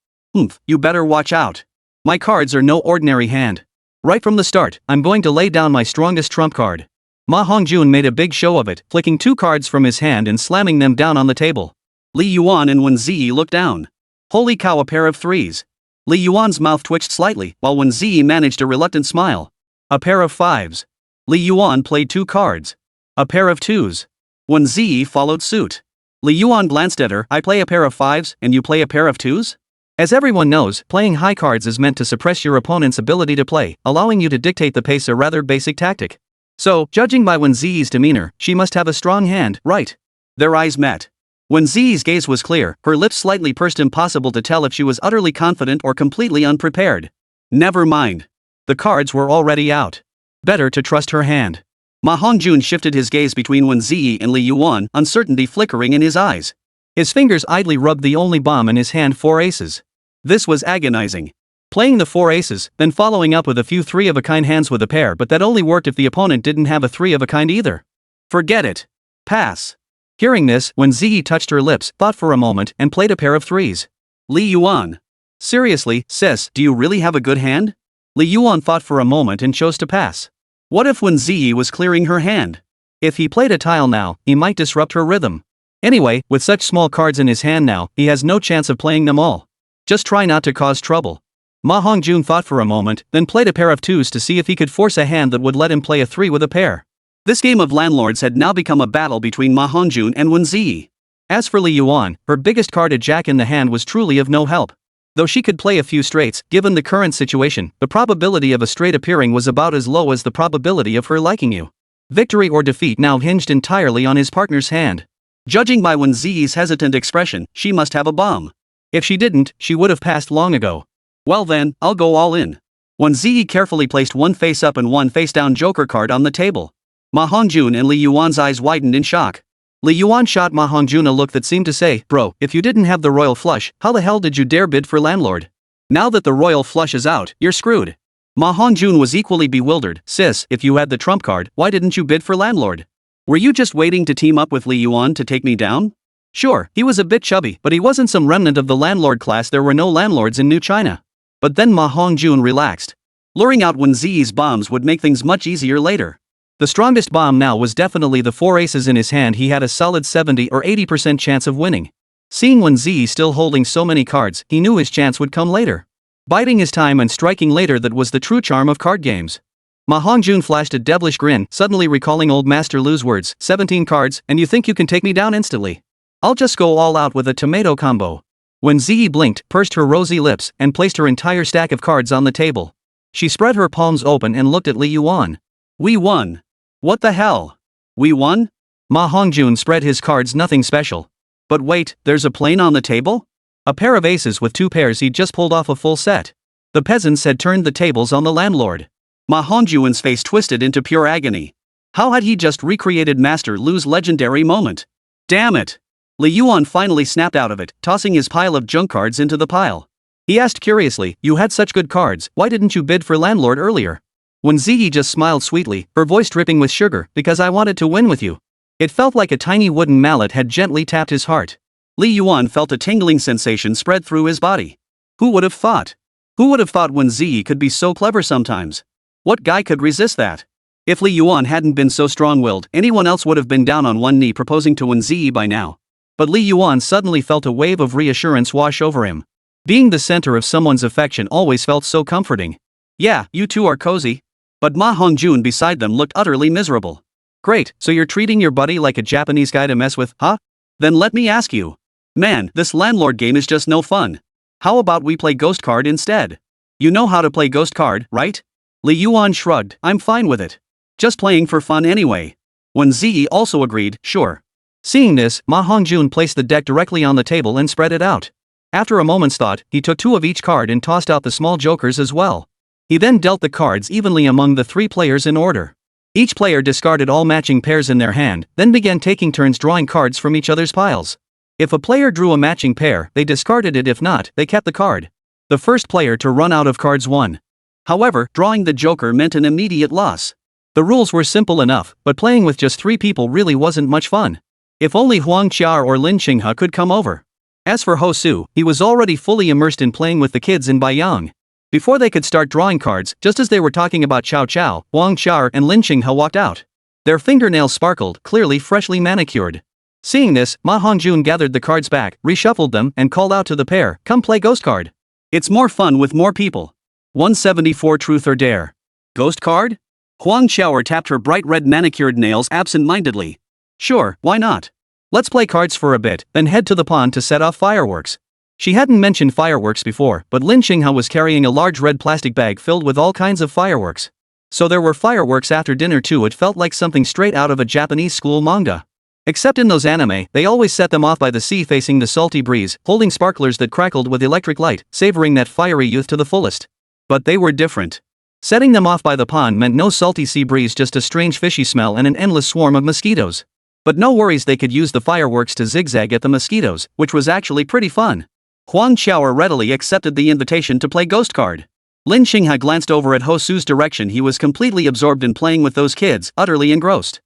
You better watch out. My cards are no ordinary hand. Right from the start, I'm going to lay down my strongest trump card. Ma Hongjun made a big show of it, flicking 2 cards from his hand and slamming them down on the table. Li Yuan and Wēn Zhiyi looked down. Holy cow, a pair of 3s. Li Yuan's mouth twitched slightly, while Wēn Zhiyi managed a reluctant smile. A pair of 5s. Li Yuan played 2 cards. A pair of 2s. Wēn Zhiyi followed suit. Li Yuan glanced at her. I play a pair of 5s, and you play a pair of 2s? As everyone knows, playing high cards is meant to suppress your opponent's ability to play, allowing you to dictate the pace, a rather basic tactic. So, judging by Wēn Zhiyi's demeanor, she must have a strong hand, right? Their eyes met. Wēn Zhiyi's gaze was clear, her lips slightly pursed, impossible to tell if she was utterly confident or completely unprepared. Never mind. The cards were already out. Better to trust her hand. Ma Hongjun shifted his gaze between Wēn Zhiyi and Li Yuan, uncertainty flickering in his eyes. His fingers idly rubbed the only bomb in his hand, 4 aces. This was agonizing. Playing the 4 aces, then following up with a few 3-of-a-kind hands with a pair, but that only worked if the opponent didn't have a 3-of-a-kind either. Forget it. Pass. Hearing this, Wēn Zhiyi touched her lips, thought for a moment, and played a pair of 3s. Li Yuan. Seriously, sis, do you really have a good hand? Li Yuan thought for a moment and chose to pass. What if Wēn Zhiyi was clearing her hand? If he played a tile now, he might disrupt her rhythm. Anyway, with such small cards in his hand now, he has no chance of playing them all. Just try not to cause trouble. Ma Hongjun thought for a moment, then played a pair of 2s to see if he could force a hand that would let him play a 3 with a pair. This game of landlords had now become a battle between Ma Hongjun and Wēn Zhiyi. As for Li Yuan, her biggest card, a jack in the hand, was truly of no help. Though she could play a few straights, given the current situation, the probability of a straight appearing was about as low as the probability of her liking you. Victory or defeat now hinged entirely on his partner's hand. Judging by Wēn Zhiyi's hesitant expression, she must have a bomb. If she didn't, she would have passed long ago. Well then, I'll go all in. Wēn Zhiyi carefully placed one face-up and one face-down joker card on the table. Ma Hongjun and Li Yuan's eyes widened in shock. Li Yuan shot Ma Hongjun a look that seemed to say, "Bro, if you didn't have the royal flush, how the hell did you dare bid for landlord? Now that the royal flush is out, you're screwed." Ma Hongjun was equally bewildered. "Sis, if you had the trump card, why didn't you bid for landlord? Were you just waiting to team up with Li Yuan to take me down?" Sure, he was a bit chubby, but he wasn't some remnant of the landlord class. There were no landlords in New China. But then Ma Hongjun relaxed. Luring out Wēn Zhiyi's bombs would make things much easier later. The strongest bomb now was definitely the 4 aces in his hand. He had a solid 70 or 80% chance of winning. Seeing Wēn Zhiyi still holding so many cards, he knew his chance would come later. Biding his time and striking later, that was the true charm of card games. Ma Hongjun flashed a devilish grin, suddenly recalling old Master Lu's words, 17 cards, and you think you can take me down instantly? I'll just go all out with a tomato combo. Wēn Zhiyi blinked, pursed her rosy lips, and placed her entire stack of cards on the table. She spread her palms open and looked at Li Yuan. "We won. What the hell? We won?" Ma Hongjun spread his cards, nothing special. But wait, there's a plane on the table? A pair of aces with 2 pairs. He'd just pulled off a full set. The peasants had turned the tables on the landlord. Ma Hongjun's face twisted into pure agony. How had he just recreated Master Lu's legendary moment? Damn it! Li Yuan finally snapped out of it, tossing his pile of junk cards into the pile. He asked curiously, "You had such good cards, why didn't you bid for landlord earlier?" Wēn Zhiyi just smiled sweetly, her voice dripping with sugar, "Because I wanted to win with you." It felt like a tiny wooden mallet had gently tapped his heart. Li Yuan felt a tingling sensation spread through his body. Who would have thought? Who would have thought Wēn Zhiyi could be so clever sometimes? What guy could resist that? If Li Yuan hadn't been so strong-willed, anyone else would have been down on one knee proposing to Wēn Zhiyi by now. But Li Yuan suddenly felt a wave of reassurance wash over him. Being the center of someone's affection always felt so comforting. "Yeah, you two are cozy." But Ma Hongjun beside them looked utterly miserable. "Great, so you're treating your buddy like a Japanese guy to mess with, huh? Then let me ask you. Man, this landlord game is just no fun. How about we play ghost card instead? You know how to play ghost card, right?" Li Yuan shrugged, "I'm fine with it. Just playing for fun anyway." Wēn Zhiyi also agreed, "Sure." Seeing this, Ma Hongjun placed the deck directly on the table and spread it out. After a moment's thought, he took 2 of each card and tossed out the small jokers as well. He then dealt the cards evenly among the 3 players in order. Each player discarded all matching pairs in their hand, then began taking turns drawing cards from each other's piles. If a player drew a matching pair, they discarded it. If not, they kept the card. The first player to run out of cards won. However, drawing the joker meant an immediate loss. The rules were simple enough, but playing with just 3 people really wasn't much fun. If only Huang Qiar or Lin Qinghe could come over. As for Ho Su, he was already fully immersed in playing with the kids in Baiyang. Before they could start drawing cards, just as they were talking about Cao Cao, Huang Qiar and Lin Qinghe walked out. Their fingernails sparkled, clearly freshly manicured. Seeing this, Ma Hongjun gathered the cards back, reshuffled them, and called out to the pair, "Come play ghost card. It's more fun with more people." 174 Truth or Dare. Ghost card? Huang Qiao tapped her bright red manicured nails absent-mindedly. "Sure, why not? Let's play cards for a bit, then head to the pond to set off fireworks." She hadn't mentioned fireworks before, but Lin Xinghe was carrying a large red plastic bag filled with all kinds of fireworks. So there were fireworks after dinner too. It felt like something straight out of a Japanese school manga. Except in those anime, they always set them off by the sea facing the salty breeze, holding sparklers that crackled with electric light, savoring that fiery youth to the fullest. But they were different. Setting them off by the pond meant no salty sea breeze, just a strange fishy smell and an endless swarm of mosquitoes. But no worries, they could use the fireworks to zigzag at the mosquitoes, which was actually pretty fun. Huang Qiao readily accepted the invitation to play Ghost Card. Lin Xinghe glanced over at Hosu's direction. He was completely absorbed in playing with those kids, utterly engrossed.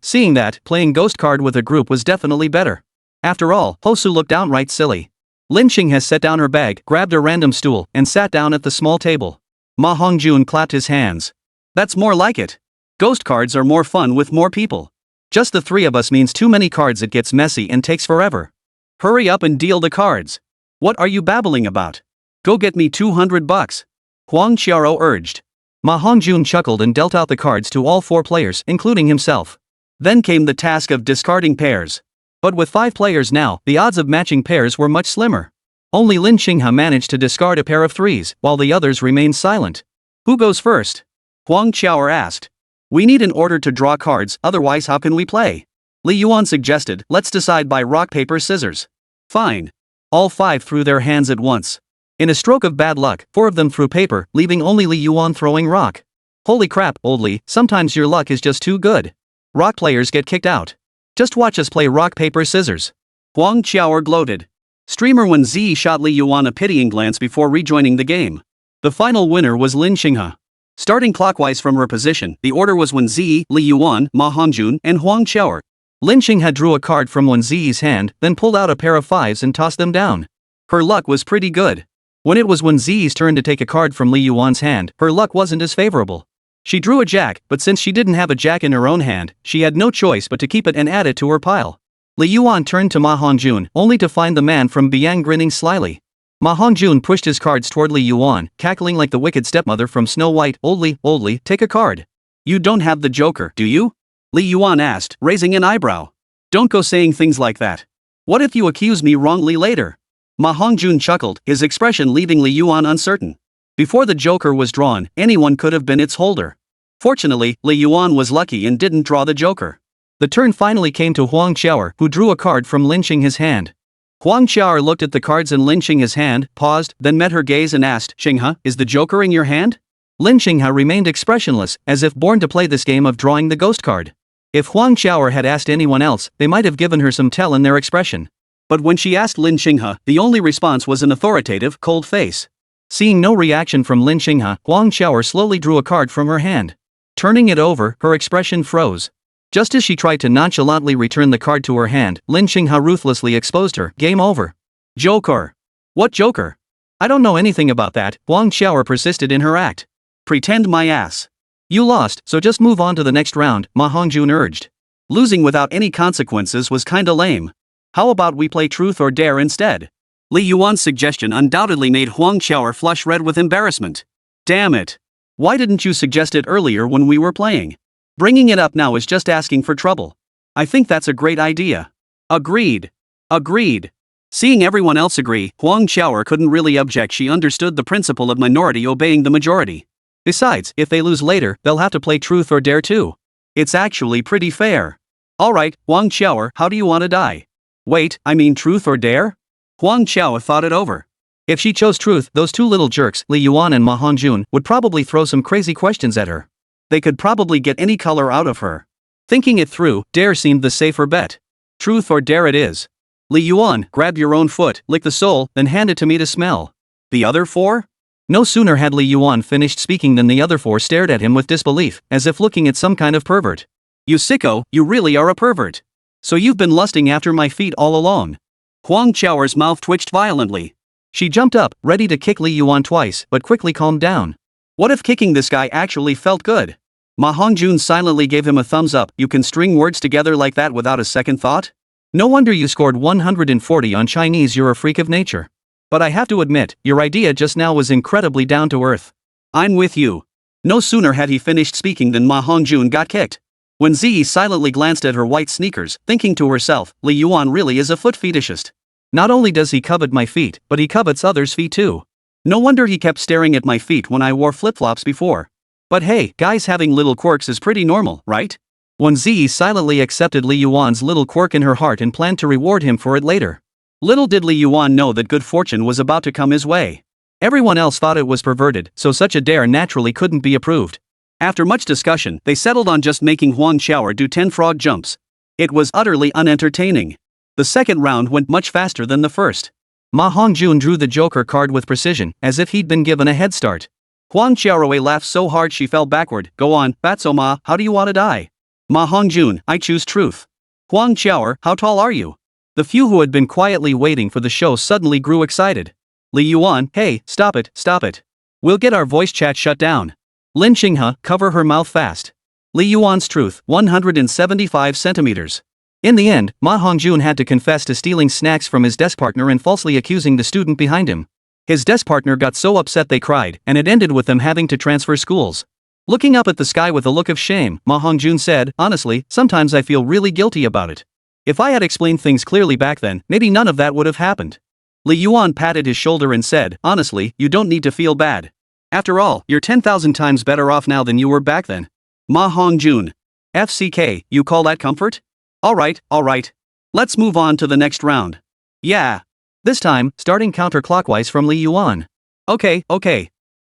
Seeing that, playing Ghost Card with a group was definitely better. After all, Hosu looked downright silly. Lin Xinghe set down her bag, grabbed a random stool, and sat down at the small table. Ma Hongjun clapped his hands. That's more like it. Ghost cards are more fun with more people. Just the three of us means too many cards, it gets messy and takes forever. Hurry up and deal the cards. What are you babbling about? Go get me $200. Huang Qiao urged. Ma Hongjun chuckled and dealt out the cards to all four players, including himself. Then came the task of discarding pairs. But with 5 players now, the odds of matching pairs were much slimmer. Only Lin Xinghe managed to discard a pair of 3s, while the others remained silent. Who goes first? Huang Qiao asked. We need an order to draw cards, otherwise how can we play? Li Yuan suggested, let's decide by rock paper scissors. Fine. All 5 threw their hands at once. In a stroke of bad luck, 4 of them threw paper, leaving only Li Yuan throwing rock. Holy crap, old Li, sometimes your luck is just too good. Rock players get kicked out. Just watch us play rock paper scissors. Huang Qiao gloated. Streamer Wēn Zhiyi shot Li Yuan a pitying glance before rejoining the game. The final winner was Lin Xinghe. Starting clockwise from her position, the order was Wēn Zhiyi, Li Yuan, Ma Hongjun, and Huang Qiao. Lin Xinghe drew a card from Wēn Zhiyi's hand, then pulled out a pair of 5s and tossed them down. Her luck was pretty good. When it was Wēn Zhiyi's turn to take a card from Li Yuan's hand, her luck wasn't as favorable. She drew a jack, but since she didn't have a jack in her own hand, she had no choice but to keep it and add it to her pile. Li Yuan turned to Ma Hongjun, only to find the man from Biang grinning slyly. Ma Hongjun pushed his cards toward Li Yuan, cackling like the wicked stepmother from Snow White. Old Li, take a card. You don't have the Joker, do you? Li Yuan asked, raising an eyebrow. Don't go saying things like that. What if you accuse me wrongly later? Ma Hongjun chuckled, his expression leaving Li Yuan uncertain. Before the Joker was drawn, anyone could have been its holder. Fortunately, Li Yuan was lucky and didn't draw the Joker. The turn finally came to Huang Qiao, who drew a card from Lin Xinghe's hand. Huang Qiao looked at the cards in Lin Xinghe's hand, paused, then met her gaze and asked, Xinghe, is the Joker in your hand? Lin Xinghe remained expressionless, as if born to play this game of drawing the ghost card. If Huang Qiao had asked anyone else, they might have given her some tell in their expression. But when she asked Lin Xinghe, the only response was an authoritative, cold face. Seeing no reaction from Lin Xinghe, Huang Qiao slowly drew a card from her hand. Turning it over, her expression froze. Just as she tried to nonchalantly return the card to her hand, Lin Xinghe ruthlessly exposed her. Game over. Joker. What Joker? I don't know anything about that, Huang Qiao persisted in her act. Pretend my ass. You lost, so just move on to the next round, Ma Hongjun urged. Losing without any consequences was kinda lame. How about we play truth or dare instead? Li Yuan's suggestion undoubtedly made Huang Qiao flush red with embarrassment. Damn it. Why didn't you suggest it earlier when we were playing? Bringing it up now is just asking for trouble. I think that's a great idea. Agreed. Seeing everyone else agree, Huang Qiao couldn't really object. She understood the principle of minority obeying the majority. Besides, if they lose later, they'll have to play truth or dare too. It's actually pretty fair. Alright, Huang Qiao, how do you want to die? Wait, I mean truth or dare? Huang Qiao thought it over. If she chose truth, those 2 little jerks, Li Yuan and Ma Hongjun, would probably throw some crazy questions at her. They could probably get any color out of her. Thinking it through, dare seemed the safer bet. Truth or dare it is. Li Yuan, grab your own foot, lick the sole, then hand it to me to smell. The other 4? No sooner had Li Yuan finished speaking than the other 4 stared at him with disbelief, as if looking at some kind of pervert. You sicko, you really are a pervert. So you've been lusting after my feet all along. Huang Qiao's mouth twitched violently. She jumped up, ready to kick Li Yuan twice, but quickly calmed down. What if kicking this guy actually felt good? Ma Hongjun silently gave him a thumbs up. You can string words together like that without a second thought? No wonder you scored 140 on Chinese. You're a freak of nature. But I have to admit, your idea just now was incredibly down to earth. I'm with you. No sooner had he finished speaking than Ma Hongjun got kicked. Wēn Zhiyi silently glanced at her white sneakers, thinking to herself, Li Yuan really is a foot fetishist. Not only does he covet my feet, but he covets others' feet too. No wonder he kept staring at my feet when I wore flip-flops before. But hey, guys having little quirks is pretty normal, right? Wēn Zhiyi silently accepted Li Yuan's little quirk in her heart and planned to reward him for it later. Little did Li Yuan know that good fortune was about to come his way. Everyone else thought it was perverted, so such a dare naturally couldn't be approved. After much discussion, they settled on just making Huang Qiao do 10 frog jumps. It was utterly unentertaining. The second round went much faster than the first. Ma Hongjun drew the Joker card with precision, as if he'd been given a head start. Huang Qiaorui laughed so hard she fell backward. Go on, Fatso Ma, how do you want to die? Ma Hongjun, I choose truth. Huang Qiaor, how tall are you? The few who had been quietly waiting for the show suddenly grew excited. Li Yuan, hey, stop it, stop it. We'll get our voice chat shut down. Lin Qinghe, cover her mouth fast. Li Yuan's truth, 175 centimeters. In the end, Ma Hongjun had to confess to stealing snacks from his desk partner and falsely accusing the student behind him. His desk partner got so upset they cried, and it ended with them having to transfer schools. Looking up at the sky with a look of shame, Ma Hongjun said, honestly, sometimes I feel really guilty about it. If I had explained things clearly back then, maybe none of that would have happened. Li Yuan patted his shoulder and said, honestly, you don't need to feel bad. After all, you're 10,000 times better off now than you were back then. Ma Hongjun. FCK, you call that comfort? Alright. Let's move on to the next round. Yeah. This time, starting counterclockwise from Li Yuan. Okay.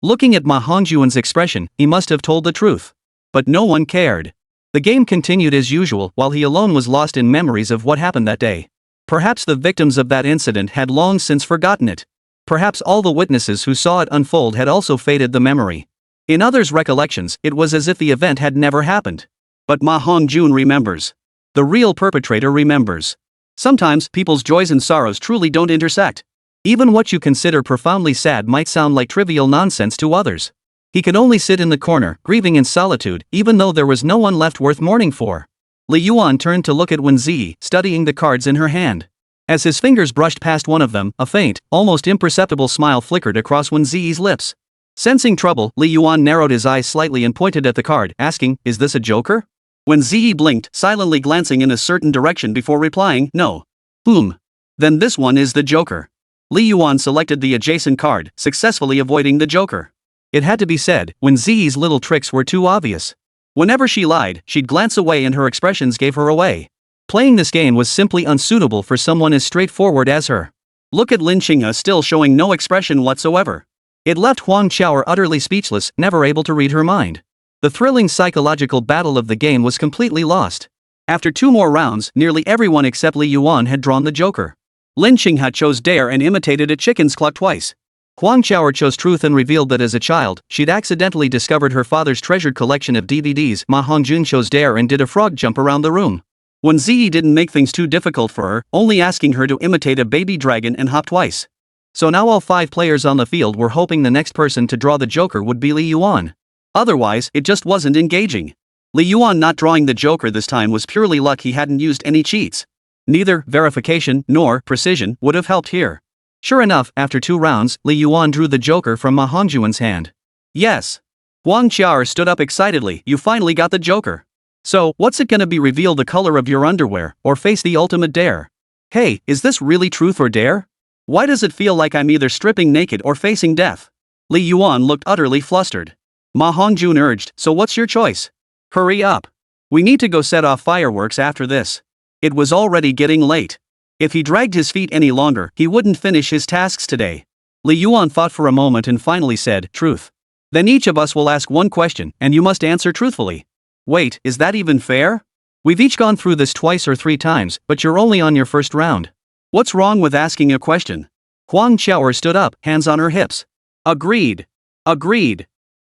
Looking at Ma Hongjun's expression, he must have told the truth. But no one cared. The game continued as usual while he alone was lost in memories of what happened that day. Perhaps the victims of that incident had long since forgotten it. Perhaps all the witnesses who saw it unfold had also faded the memory. In others' recollections, it was as if the event had never happened. But Ma Hongjun remembers. The real perpetrator remembers. Sometimes people's joys and sorrows truly don't intersect. Even what you consider profoundly sad might sound like trivial nonsense to others. He could only sit in the corner, grieving in solitude, even though there was no one left worth mourning for. Li Yuan turned to look at Wēn Zhiyi, studying the cards in her hand. As his fingers brushed past one of them, a faint, almost imperceptible smile flickered across Wēn Zhiyi's lips. Sensing trouble, Li Yuan narrowed his eyes slightly and pointed at the card, asking, is this a joker? Wēn Zhiyi blinked, silently glancing in a certain direction before replying, no. Then this one is the joker. Li Yuan selected the adjacent card, successfully avoiding the joker. It had to be said, Wēn Zhiyi's little tricks were too obvious. Whenever she lied, she'd glance away and her expressions gave her away. Playing this game was simply unsuitable for someone as straightforward as her. Look at Lin Qinghe still showing no expression whatsoever. It left Huang Qiao utterly speechless, never able to read her mind. The thrilling psychological battle of the game was completely lost. After 2 more rounds, nearly everyone except Li Yuan had drawn the joker. Lin Qinghe chose dare and imitated a chicken's cluck twice. Huang Qiao chose truth and revealed that as a child, she'd accidentally discovered her father's treasured collection of DVDs. Ma Hongjun chose dare and did a frog jump around the room. Wēn Zhiyi didn't make things too difficult for her, only asking her to imitate a baby dragon and hop twice. So now all 5 players on the field were hoping the next person to draw the joker would be Li Yuan. Otherwise, it just wasn't engaging. Li Yuan not drawing the joker this time was purely luck. He hadn't used any cheats. Neither verification nor precision would have helped here. Sure enough, after 2 rounds, Li Yuan drew the joker from Ma Hongjun's hand. Yes. Huang Qiao stood up excitedly, you finally got the joker. So, what's it gonna be, reveal the color of your underwear, or face the ultimate dare? Hey, is this really truth or dare? Why does it feel like I'm either stripping naked or facing death? Li Yuan looked utterly flustered. Ma Hongjun urged, so what's your choice? Hurry up. We need to go set off fireworks after this. It was already getting late. If he dragged his feet any longer, he wouldn't finish his tasks today. Li Yuan thought for a moment and finally said, truth. Then each of us will ask 1 question, and you must answer truthfully. Wait, is that even fair? We've each gone through this 2 or 3 times, but you're only on your first round. What's wrong with asking a question? Huang Qiao stood up, hands on her hips. Agreed.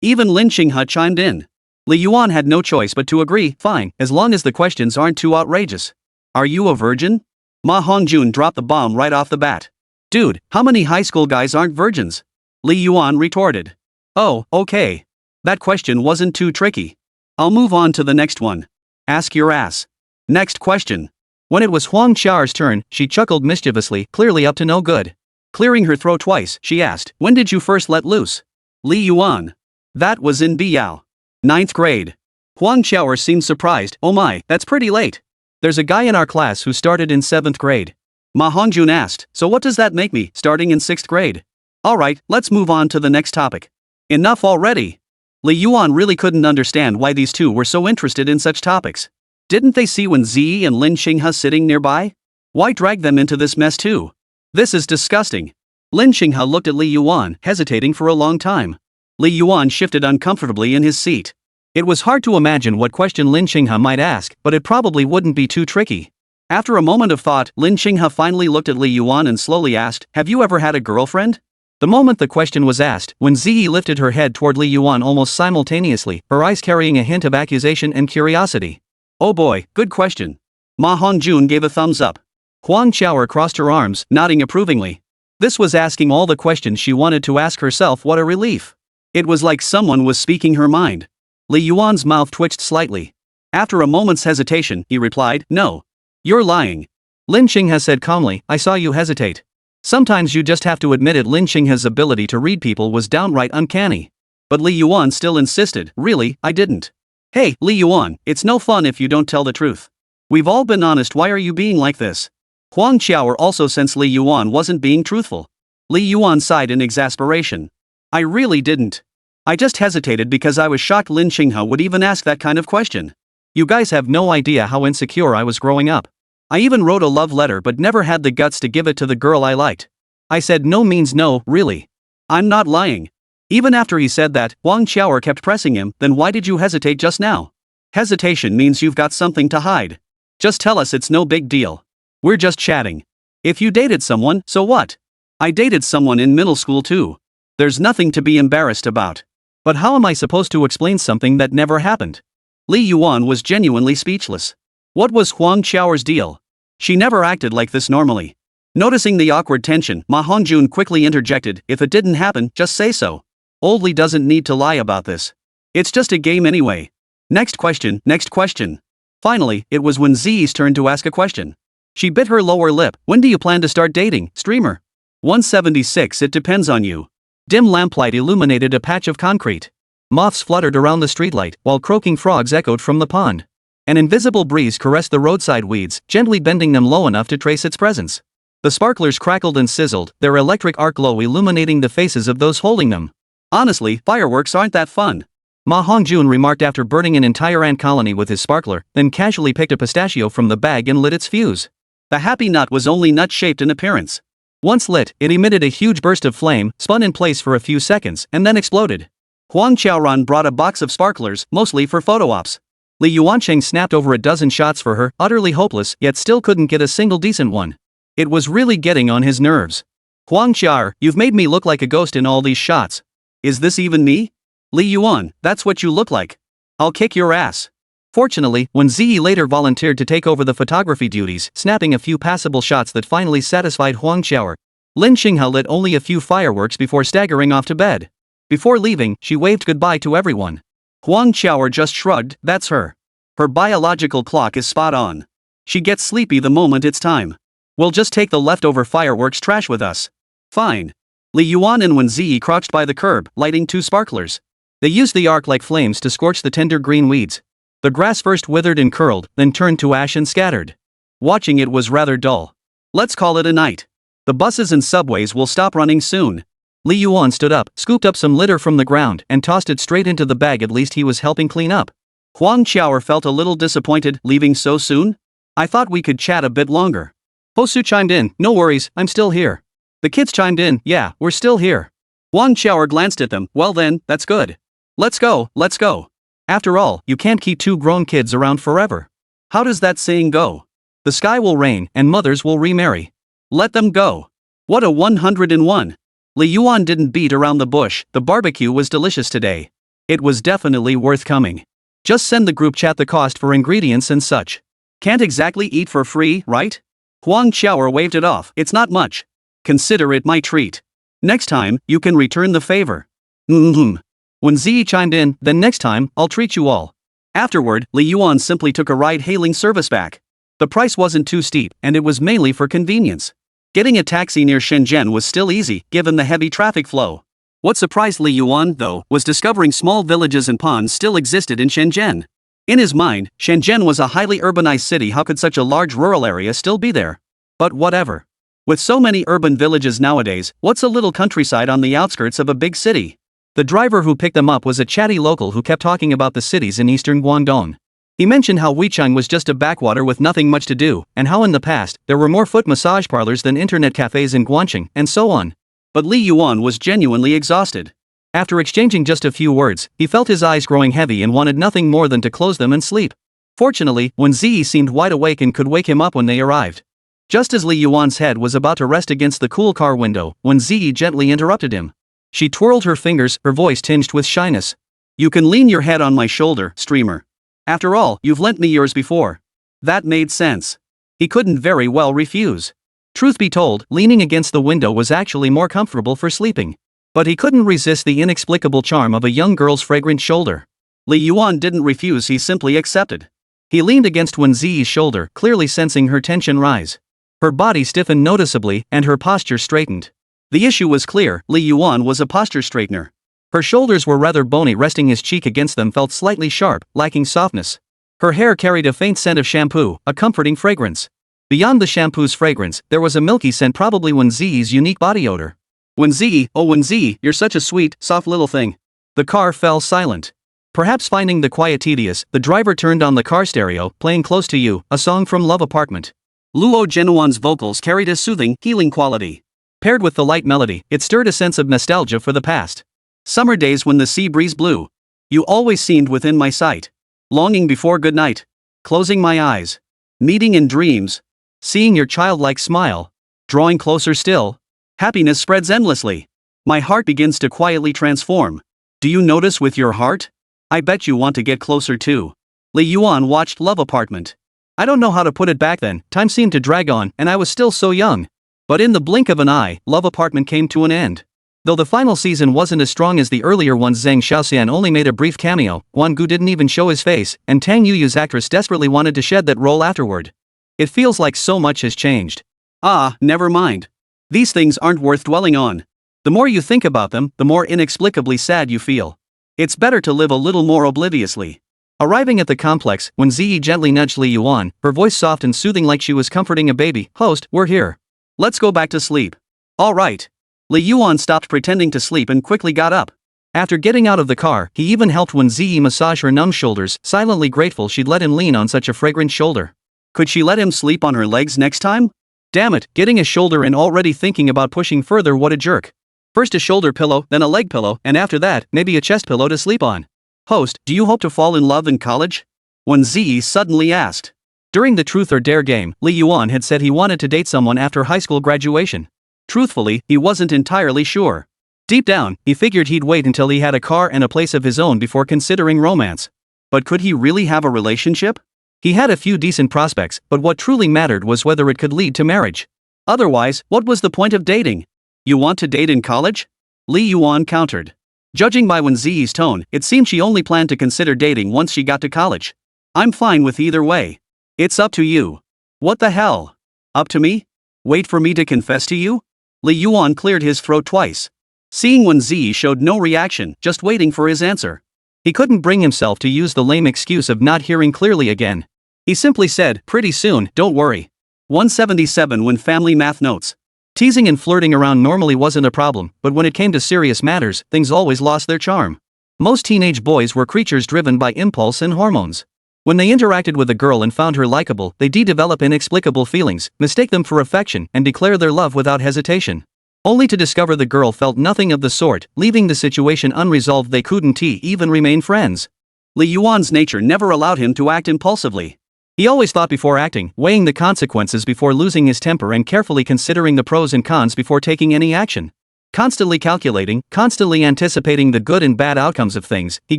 Even Lin Qinghe chimed in. Li Yuan had no choice but to agree, fine, as long as the questions aren't too outrageous. Are you a virgin? Ma Hongjun dropped the bomb right off the bat. Dude, how many high school guys aren't virgins? Li Yuan retorted. Oh, okay. That question wasn't too tricky. I'll move on to the next one. Ask your ass. Next question. When it was Huang Qiao's turn, she chuckled mischievously, clearly up to no good. Clearing her throat twice, she asked, when did you first let loose? Li Yuan. That was in Biyao. 9th grade. Huang Qiao seemed surprised, oh my, that's pretty late. There's a guy in our class who started in 7th grade. Ma Hongjun asked, so what does that make me, starting in 6th grade? Alright, let's move on to the next topic. Enough already. Li Yuan really couldn't understand why these two were so interested in such topics. Didn't they see Wēn Zhiyi and Lin Xinghe sitting nearby? Why drag them into this mess too? This is disgusting. Lin Xinghe looked at Li Yuan, hesitating for a long time. Li Yuan shifted uncomfortably in his seat. It was hard to imagine what question Lin Xinghe might ask, but it probably wouldn't be too tricky. After a moment of thought, Lin Xinghe finally looked at Li Yuan and slowly asked, have you ever had a girlfriend? The moment the question was asked, Wēn Zhiyi lifted her head toward Li Yuan almost simultaneously, her eyes carrying a hint of accusation and curiosity. Oh boy, good question. Ma Hongjun gave a thumbs up. Huang Qiaoer crossed her arms, nodding approvingly. This was asking all the questions she wanted to ask herself. What a relief. It was like someone was speaking her mind. Li Yuan's mouth twitched slightly. After a moment's hesitation, he replied, no. You're lying. Lin Xinghe said calmly, I saw you hesitate. Sometimes you just have to admit it. Lin Xinghe's ability to read people was downright uncanny. But Li Yuan still insisted, really, I didn't. Hey, Li Yuan, it's no fun if you don't tell the truth. We've all been honest, why are you being like this? Huang Qiaoer also sensed Li Yuan wasn't being truthful. Li Yuan sighed in exasperation. I really didn't. I just hesitated because I was shocked Lin Xinghe would even ask that kind of question. You guys have no idea how insecure I was growing up. I even wrote a love letter but never had the guts to give it to the girl I liked. I said no means no, really. I'm not lying. Even after he said that, Huang Qiaoer kept pressing him, then why did you hesitate just now? Hesitation means you've got something to hide. Just tell us, it's no big deal. We're just chatting. If you dated someone, so what? I dated someone in middle school too. There's nothing to be embarrassed about. But how am I supposed to explain something that never happened? Li Yuan was genuinely speechless. What was Huang Qiaoer's deal? She never acted like this normally. Noticing the awkward tension, Ma Hongjun quickly interjected, if it didn't happen, just say so. Old Li doesn't need to lie about this. It's just a game anyway. Next question, next question. Finally, it was Wēn Zhiyi's turn to ask a question. She bit her lower lip, when do you plan to start dating, streamer? 176. It depends on you. Dim lamplight illuminated a patch of concrete. Moths fluttered around the streetlight, while croaking frogs echoed from the pond. An invisible breeze caressed the roadside weeds, gently bending them low enough to trace its presence. The sparklers crackled and sizzled, their electric arc glow illuminating the faces of those holding them. Honestly, fireworks aren't that fun. Ma Hongjun remarked after burning an entire ant colony with his sparkler, then casually picked a pistachio from the bag and lit its fuse. The happy nut was only nut-shaped in appearance. Once lit, it emitted a huge burst of flame, spun in place for a few seconds, and then exploded. Huang Qiaoran brought a box of sparklers, mostly for photo ops. Li Yuancheng snapped over a dozen shots for her, utterly hopeless, yet still couldn't get a single decent one. It was really getting on his nerves. Huang Qiaoer, you've made me look like a ghost in all these shots. Is this even me? Li Yuan, that's what you look like. I'll kick your ass. Fortunately, Wēn Zhiyi later volunteered to take over the photography duties, snapping a few passable shots that finally satisfied Huang Qiaoer. Lin Xinghe lit only a few fireworks before staggering off to bed. Before leaving, she waved goodbye to everyone. Huang Qiaoer just shrugged, that's her. Her biological clock is spot on. She gets sleepy the moment it's time. We'll just take the leftover fireworks trash with us. Fine. Li Yuan and Wēn Zhiyi crouched by the curb, lighting 2 sparklers. They used the arc like flames to scorch the tender green weeds. The grass first withered and curled, then turned to ash and scattered. Watching it was rather dull. Let's call it a night. The buses and subways will stop running soon. Li Yuan stood up, scooped up some litter from the ground, and tossed it straight into the bag. At least he was helping clean up. Huang Qiaoer felt a little disappointed, leaving so soon? I thought we could chat a bit longer. Hosu chimed in, no worries, I'm still here. The kids chimed in, yeah, we're still here. Huang Qiaoer glanced at them, well then, that's good. Let's go, let's go. After all, you can't keep 2 grown kids around forever. How does that saying go? The sky will rain, and mothers will remarry. Let them go. What a 101. Li Yuan didn't beat around the bush, the barbecue was delicious today. It was definitely worth coming. Just send the group chat the cost for ingredients and such. Can't exactly eat for free, right? Huang Qiaoer waved it off, it's not much. Consider it my treat. Next time, you can return the favor. Wēn Zhiyi chimed in, then next time, I'll treat you all. Afterward, Li Yuan simply took a ride-hailing service back. The price wasn't too steep, and it was mainly for convenience. Getting a taxi near Shenzhen was still easy, given the heavy traffic flow. What surprised Li Yuan, though, was discovering small villages and ponds still existed in Shenzhen. In his mind, Shenzhen was a highly urbanized city. How could such a large rural area still be there? But whatever. With so many urban villages nowadays, what's a little countryside on the outskirts of a big city? The driver who picked them up was a chatty local who kept talking about the cities in eastern Guangdong. He mentioned how Weicheng was just a backwater with nothing much to do, and how in the past, there were more foot massage parlors than internet cafes in Guangcheng, and so on. But Li Yuan was genuinely exhausted. After exchanging just a few words, he felt his eyes growing heavy and wanted nothing more than to close them and sleep. Fortunately, Wēn Zhiyi seemed wide awake and could wake him up when they arrived. Just as Li Yuan's head was about to rest against the cool car window, Wēn Zhiyi gently interrupted him. She twirled her fingers, her voice tinged with shyness. "You can lean your head on my shoulder, streamer. After all, you've lent me yours before." That made sense. He couldn't very well refuse. Truth be told, leaning against the window was actually more comfortable for sleeping. But he couldn't resist the inexplicable charm of a young girl's fragrant shoulder. Li Yuan didn't refuse, he simply accepted. He leaned against Wēn Zhiyi's shoulder, clearly sensing her tension rise. Her body stiffened noticeably, and her posture straightened. The issue was clear, Li Yuan was a posture straightener. Her shoulders were rather bony, resting his cheek against them felt slightly sharp, lacking softness. Her hair carried a faint scent of shampoo, a comforting fragrance. Beyond the shampoo's fragrance, there was a milky scent, probably Wēn Zhiyi's unique body odor. "Wēn Zhiyi, oh Wēn Zhiyi, you're such a sweet, soft little thing." The car fell silent. Perhaps finding the quiet tedious, the driver turned on the car stereo, playing Close to You, a song from Love Apartment. Luo Jinuan's vocals carried a soothing, healing quality. Paired with the light melody, it stirred a sense of nostalgia for the past. Summer days when the sea breeze blew. You always seemed within my sight. Longing before good night. Closing my eyes. Meeting in dreams. Seeing your childlike smile. Drawing closer still. Happiness spreads endlessly. My heart begins to quietly transform. Do you notice with your heart? I bet you want to get closer too. Li Yuan watched Love Apartment. I don't know how to put it back then, time seemed to drag on, and I was still so young. But in the blink of an eye, Love Apartment came to an end. Though the final season wasn't as strong as the earlier ones, Zhang Xiaoxian only made a brief cameo, Guan Gu didn't even show his face, and Tang Yuyu's actress desperately wanted to shed that role afterward. It feels like so much has changed. Ah, never mind. These things aren't worth dwelling on. The more you think about them, the more inexplicably sad you feel. It's better to live a little more obliviously. Arriving at the complex, Wēn Zhiyi gently nudged Li Yuan, her voice soft and soothing like she was comforting a baby. "Host, we're here. Let's go back to sleep." "All right." Li Yuan stopped pretending to sleep and quickly got up. After getting out of the car, he even helped Wēn Zhiyi massage her numb shoulders, silently grateful she'd let him lean on such a fragrant shoulder. Could she let him sleep on her legs next time? Damn it, getting a shoulder and already thinking about pushing further, what a jerk. First a shoulder pillow, then a leg pillow, and after that, maybe a chest pillow to sleep on. "Host, do you hope to fall in love in college?" Wēn Zhiyi suddenly asked. During the Truth or Dare game, Li Yuan had said he wanted to date someone after high school graduation. Truthfully, he wasn't entirely sure. Deep down, he figured he'd wait until he had a car and a place of his own before considering romance. But could he really have a relationship? He had a few decent prospects, but what truly mattered was whether it could lead to marriage. Otherwise, what was the point of dating? "You want to date in college?" Li Yuan countered. Judging by Wēn Zhiyi's tone, it seemed she only planned to consider dating once she got to college. "I'm fine with either way. It's up to you." "What the hell? Up to me? Wait for me to confess to you?" Li Yuan cleared his throat twice. Seeing Wēn Zhiyi showed no reaction, just waiting for his answer. He couldn't bring himself to use the lame excuse of not hearing clearly again. He simply said, "Pretty soon, don't worry." 177 When family math notes. Teasing and flirting around normally wasn't a problem, but when it came to serious matters, things always lost their charm. Most teenage boys were creatures driven by impulse and hormones. When they interacted with a girl and found her likable, they develop inexplicable feelings, mistake them for affection, and declare their love without hesitation. Only to discover the girl felt nothing of the sort, leaving the situation unresolved. They couldn't even remain friends. Li Yuan's nature never allowed him to act impulsively. He always thought before acting, weighing the consequences before losing his temper, and carefully considering the pros and cons before taking any action. Constantly calculating, constantly anticipating the good and bad outcomes of things, he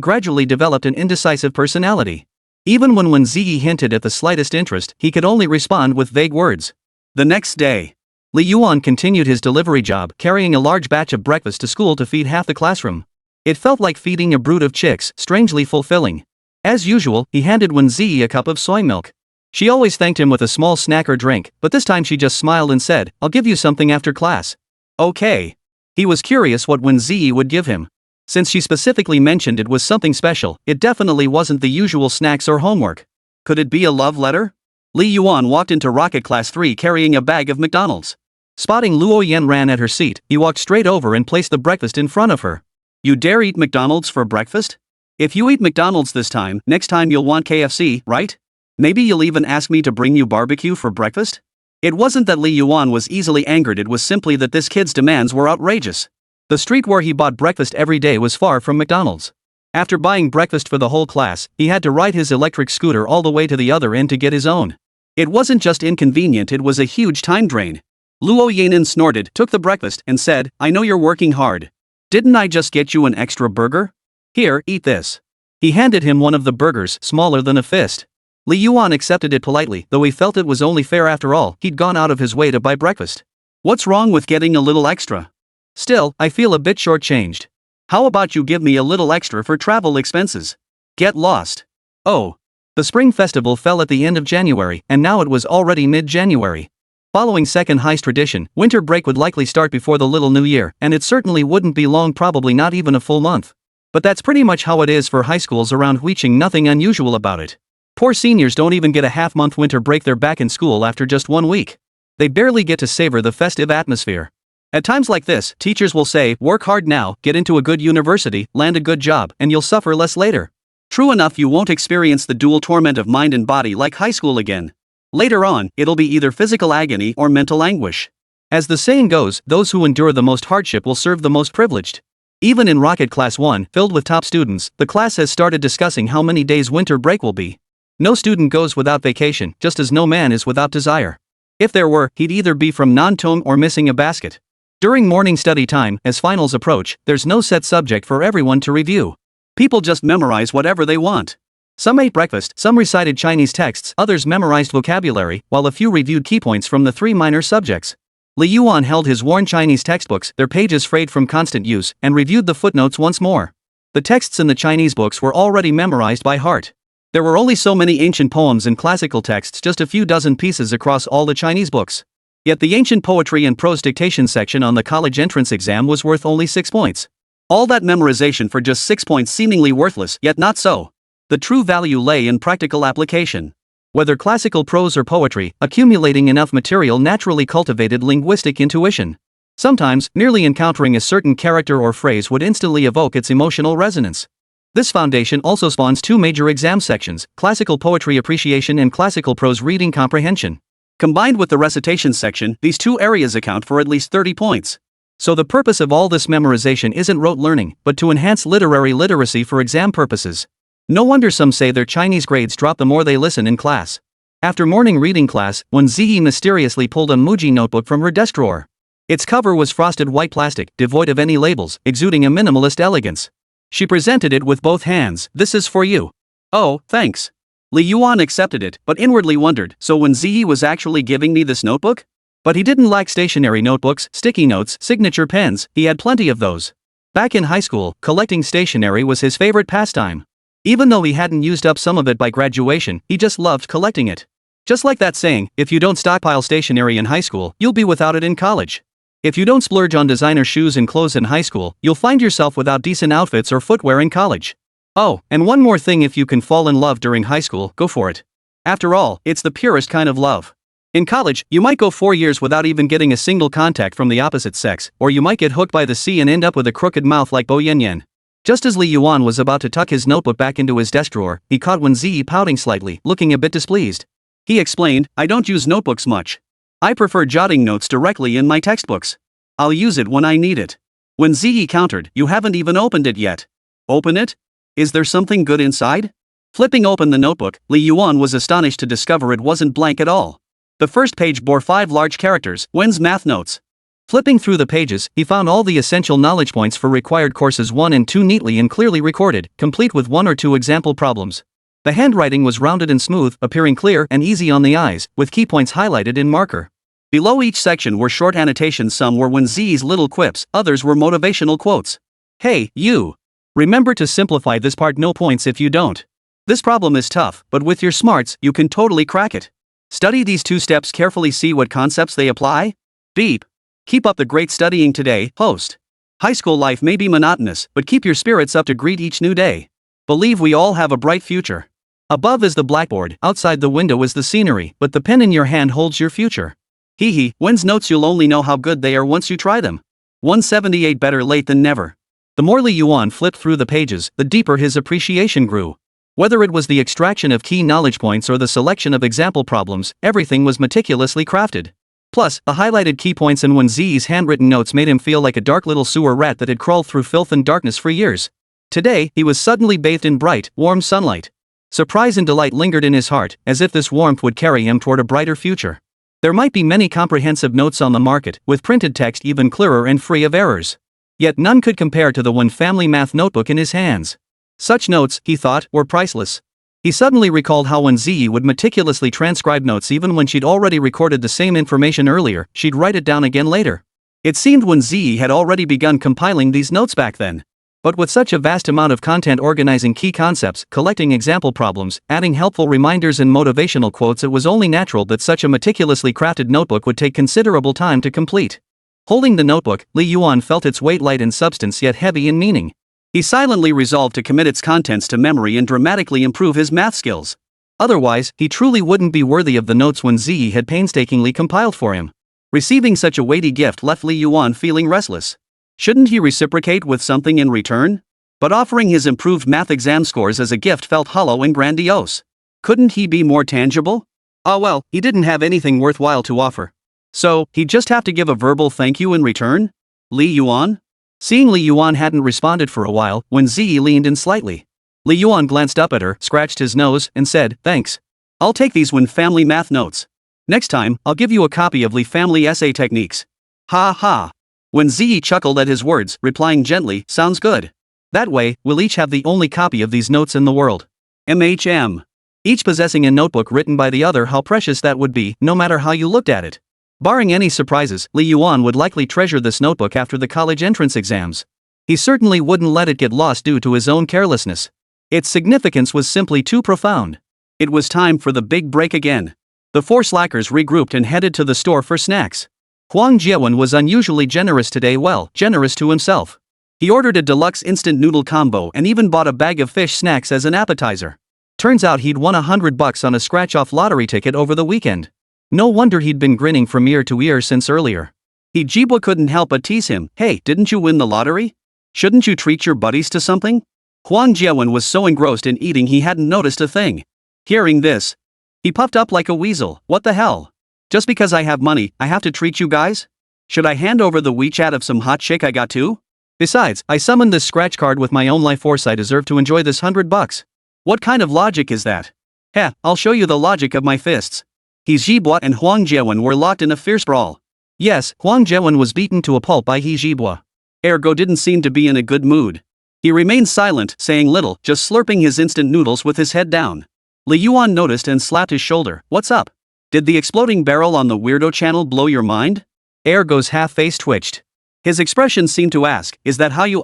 gradually developed an indecisive personality. Even when Wēn Zhiyi hinted at the slightest interest, he could only respond with vague words. The next day, Li Yuan continued his delivery job, carrying a large batch of breakfast to school to feed half the classroom. It felt like feeding a brood of chicks, strangely fulfilling. As usual, he handed Wēn Zhiyi a cup of soy milk. She always thanked him with a small snack or drink, but this time she just smiled and said, "I'll give you something after class." Okay. He was curious what Wēn Zhiyi would give him. Since she specifically mentioned it was something special, it definitely wasn't the usual snacks or homework. Could it be a love letter? Li Yuan walked into Rocket Class 3 carrying a bag of McDonald's. Spotting Luo Yan ran at her seat, he walked straight over and placed the breakfast in front of her. You dare eat McDonald's for breakfast? If you eat McDonald's this time, next time you'll want KFC, right? Maybe you'll even ask me to bring you barbecue for breakfast? It wasn't that Li Yuan was easily angered, it was simply that this kid's demands were outrageous. The street where he bought breakfast every day was far from McDonald's. After buying breakfast for the whole class, he had to ride his electric scooter all the way to the other end to get his own. It wasn't just inconvenient, it was a huge time drain. Luo Yanin snorted, took the breakfast, and said, I know you're working hard. Didn't I just get you an extra burger? Here, eat this. He handed him one of the burgers, smaller than a fist. Li Yuan accepted it politely, though he felt it was only fair after all, he'd gone out of his way to buy breakfast. What's wrong with getting a little extra? Still, I feel a bit shortchanged. How about you give me a little extra for travel expenses? Get lost. Oh. The Spring Festival fell at the end of January, and now it was already mid-January. Following Second Heist tradition, winter break would likely start before the Little New Year, and it certainly wouldn't be long, probably not even a full month. But that's pretty much how it is for high schools around Huiqing, nothing unusual about it. Poor seniors don't even get a half-month winter break, they're back in school after just 1 week. They barely get to savor the festive atmosphere. At times like this, teachers will say, work hard now, get into a good university, land a good job, and you'll suffer less later. True enough, you won't experience the dual torment of mind and body like high school again. Later on, it'll be either physical agony or mental anguish. As the saying goes, those who endure the most hardship will serve the most privileged. Even in Rocket Class 1, filled with top students, the class has started discussing how many days winter break will be. No student goes without vacation, just as no man is without desire. If there were, he'd either be from non-tome or missing a basket. During morning study time, as finals approach, there's no set subject for everyone to review. People just memorize whatever they want. Some ate breakfast, some recited Chinese texts, others memorized vocabulary, while a few reviewed key points from the 3 minor subjects. Li Yuan held his worn Chinese textbooks, their pages frayed from constant use, and reviewed the footnotes once more. The texts in the Chinese books were already memorized by heart. There were only so many ancient poems and classical texts, just a few dozen pieces across all the Chinese books. Yet the ancient poetry and prose dictation section on the college entrance exam was worth only 6 points. All that memorization for just 6 points, seemingly worthless, yet not so. The true value lay in practical application. Whether classical prose or poetry, accumulating enough material naturally cultivated linguistic intuition. Sometimes, merely encountering a certain character or phrase would instantly evoke its emotional resonance. This foundation also spawns 2 major exam sections, classical poetry appreciation and classical prose reading comprehension. Combined with the recitation section, these 2 areas account for at least 30 points. So the purpose of all this memorization isn't rote learning, but to enhance literary literacy for exam purposes. No wonder some say their Chinese grades drop the more they listen in class. After morning reading class, Wēn Zhiyi mysteriously pulled a Muji notebook from her desk drawer. Its cover was frosted white plastic, devoid of any labels, exuding a minimalist elegance. She presented it with both hands. This is for you. Oh, thanks. Li Yuan accepted it, but inwardly wondered, so Wēn Zhiyi was actually giving me this notebook? But he didn't lack stationery notebooks, sticky notes, signature pens, he had plenty of those. Back in high school, collecting stationery was his favorite pastime. Even though he hadn't used up some of it by graduation, he just loved collecting it. Just like that saying, if you don't stockpile stationery in high school, you'll be without it in college. If you don't splurge on designer shoes and clothes in high school, you'll find yourself without decent outfits or footwear in college. Oh, and one more thing, if you can fall in love during high school, go for it. After all, it's the purest kind of love. In college, you might go 4 years without even getting a single contact from the opposite sex, or you might get hooked by the sea and end up with a crooked mouth like Bo Yan. Just as Li Yuan was about to tuck his notebook back into his desk drawer, he caught Wēn Zhiyi pouting slightly, looking a bit displeased. He explained, I don't use notebooks much. I prefer jotting notes directly in my textbooks. I'll use it when I need it. Wēn Zhiyi countered, you haven't even opened it yet. Open it? Is there something good inside? Flipping open the notebook, Li Yuan was astonished to discover it wasn't blank at all. The first page bore 5 large characters, Wēn's math notes. Flipping through the pages, he found all the essential knowledge points for required courses 1 and 2 neatly and clearly recorded, complete with 1 or 2 example problems. The handwriting was rounded and smooth, appearing clear and easy on the eyes, with key points highlighted in marker. Below each section were short annotations, some were Wēn Zhiyi's little quips, others were motivational quotes. Hey, you! Remember to simplify this part, no points if you don't. This problem is tough, but with your smarts, you can totally crack it. Study these 2 steps carefully, see what concepts they apply. Beep. Keep up the great studying today, host. High school life may be monotonous, but keep your spirits up to greet each new day. Believe we all have a bright future. Above is the blackboard, outside the window is the scenery, but the pen in your hand holds your future. Hee hee, Wēn's notes you'll only know how good they are once you try them. 178 better late than never. The more Li Yuan flipped through the pages, the deeper his appreciation grew. Whether it was the extraction of key knowledge points or the selection of example problems, everything was meticulously crafted. Plus, the highlighted key points in Wēn Zhiyi's handwritten notes made him feel like a dark little sewer rat that had crawled through filth and darkness for years. Today, he was suddenly bathed in bright, warm sunlight. Surprise and delight lingered in his heart, as if this warmth would carry him toward a brighter future. There might be many comprehensive notes on the market, with printed text even clearer and free of errors. Yet none could compare to the Wēn family math notebook in his hands. Such notes, he thought, were priceless. He suddenly recalled how Wēn Zhiyi would meticulously transcribe notes even when she'd already recorded the same information earlier, she'd write it down again later. It seemed Wēn Zhiyi had already begun compiling these notes back then. But with such a vast amount of content organizing key concepts, collecting example problems, adding helpful reminders and motivational quotes, it was only natural that such a meticulously crafted notebook would take considerable time to complete. Holding the notebook, Li Yuan felt its weight light in substance yet heavy in meaning. He silently resolved to commit its contents to memory and dramatically improve his math skills. Otherwise, he truly wouldn't be worthy of the notes Wēn Zhiyi had painstakingly compiled for him. Receiving such a weighty gift left Li Yuan feeling restless. Shouldn't he reciprocate with something in return? But offering his improved math exam scores as a gift felt hollow and grandiose. Couldn't he be more tangible? Ah well, he didn't have anything worthwhile to offer. So, he'd just have to give a verbal thank you in return? Li Yuan? Seeing Li Yuan hadn't responded for a while, Wēn Zhiyi leaned in slightly. Li Yuan glanced up at her, scratched his nose, and said, "Thanks. I'll take these Wēn family math notes. Next time, I'll give you a copy of Li family essay techniques." Ha ha. Wēn Zhiyi chuckled at his words, replying gently, "Sounds good. That way, we'll each have the only copy of these notes in the world. MHM. Each possessing a notebook written by the other, how precious that would be, no matter how you looked at it." Barring any surprises, Li Yuan would likely treasure this notebook after the college entrance exams. He certainly wouldn't let it get lost due to his own carelessness. Its significance was simply too profound. It was time for the big break again. The four slackers regrouped and headed to the store for snacks. Wēn Zhiyi was unusually generous today, generous to himself. He ordered a deluxe instant noodle combo and even bought a bag of fish snacks as an appetizer. Turns out he'd won $100 on a scratch-off lottery ticket over the weekend. No wonder he'd been grinning from ear to ear since earlier. Jibwa couldn't help but tease him, "Hey, didn't you win the lottery? Shouldn't you treat your buddies to something?" Wēn Zhiyi was so engrossed in eating he hadn't noticed a thing. Hearing this, he puffed up like a weasel. "What the hell? Just because I have money, I have to treat you guys? Should I hand over the WeChat of some hot chick I got too? Besides, I summoned this scratch card with my own life force. I deserve to enjoy this $100. What kind of logic is that? Heh, I'll show you the logic of my fists." Jibwa and Wēn Zhiyi were locked in a fierce brawl. Yes, Wēn Zhiyi was beaten to a pulp by Jibwa. Ergo didn't seem to be in a good mood. He remained silent, saying little, just slurping his instant noodles with his head down. Li Yuan noticed and slapped his shoulder. "What's up? Did the exploding barrel on the Weirdo channel blow your mind?" Ergo's half-face twitched. His expression seemed to ask, "Is that how you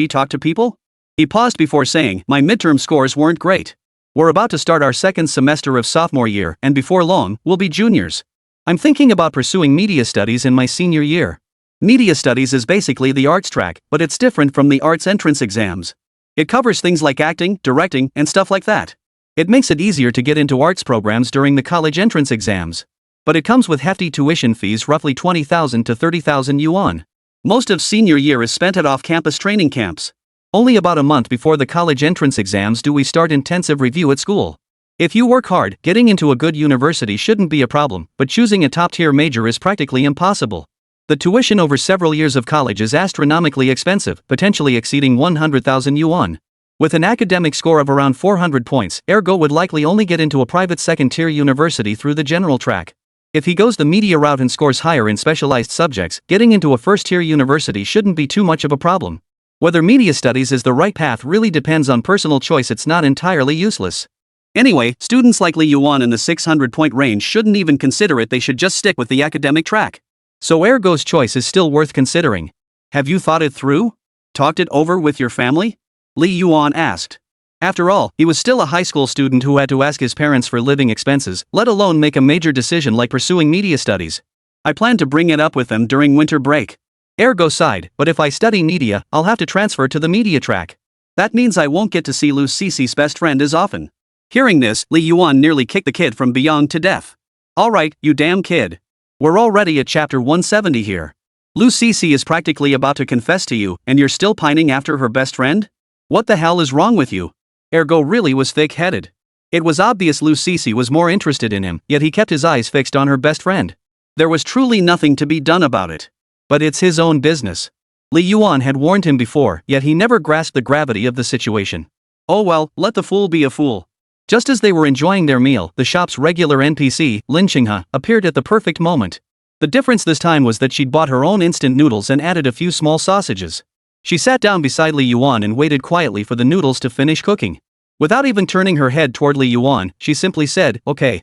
talk to people?" He paused before saying, "My midterm scores weren't great. We're about to start our second semester of sophomore year, and before long, we'll be juniors. I'm thinking about pursuing media studies in my senior year. Media studies is basically the arts track, but it's different from the arts entrance exams. It covers things like acting, directing, and stuff like that. It makes it easier to get into arts programs during the college entrance exams. But it comes with hefty tuition fees, roughly 20,000 to 30,000 yuan. Most of senior year is spent at off-campus training camps. Only about a month before the college entrance exams do we start intensive review at school. If you work hard, getting into a good university shouldn't be a problem, but choosing a top-tier major is practically impossible. The tuition over several years of college is astronomically expensive, potentially exceeding 100,000 yuan. With an academic score of around 400 points, Ergo would likely only get into a private second-tier university through the general track. If he goes the media route and scores higher in specialized subjects, getting into a first-tier university shouldn't be too much of a problem. Whether media studies is the right path really depends on personal choice. It's not entirely useless. Anyway, students like Li Yuan in the 600-point range shouldn't even consider it. They should just stick with the academic track. So Ergo's choice is still worth considering. Have you thought it through? Talked it over with your family? Li Yuan asked. After all, he was still a high school student who had to ask his parents for living expenses, let alone make a major decision like pursuing media studies. I plan to bring it up with them during winter break. Ergo sighed, but if I study media, I'll have to transfer to the media track. That means I won't get to see Lu Cici's best friend as often. Hearing this, Li Yuan nearly kicked the kid from beyond to death. Alright, you damn kid. We're already at chapter 170 here. Lu Cece is practically about to confess to you, and you're still pining after her best friend? What the hell is wrong with you? Ergo really was thick-headed. It was obvious Lu Cece was more interested in him, yet he kept his eyes fixed on her best friend. There was truly nothing to be done about it. But it's his own business. Li Yuan had warned him before, yet he never grasped the gravity of the situation. Oh well, let the fool be a fool. Just as they were enjoying their meal, the shop's regular NPC, Lin Xinghe, appeared at the perfect moment. The difference this time was that she'd bought her own instant noodles and added a few small sausages. She sat down beside Li Yuan and waited quietly for the noodles to finish cooking. Without even turning her head toward Li Yuan, she simply said, okay.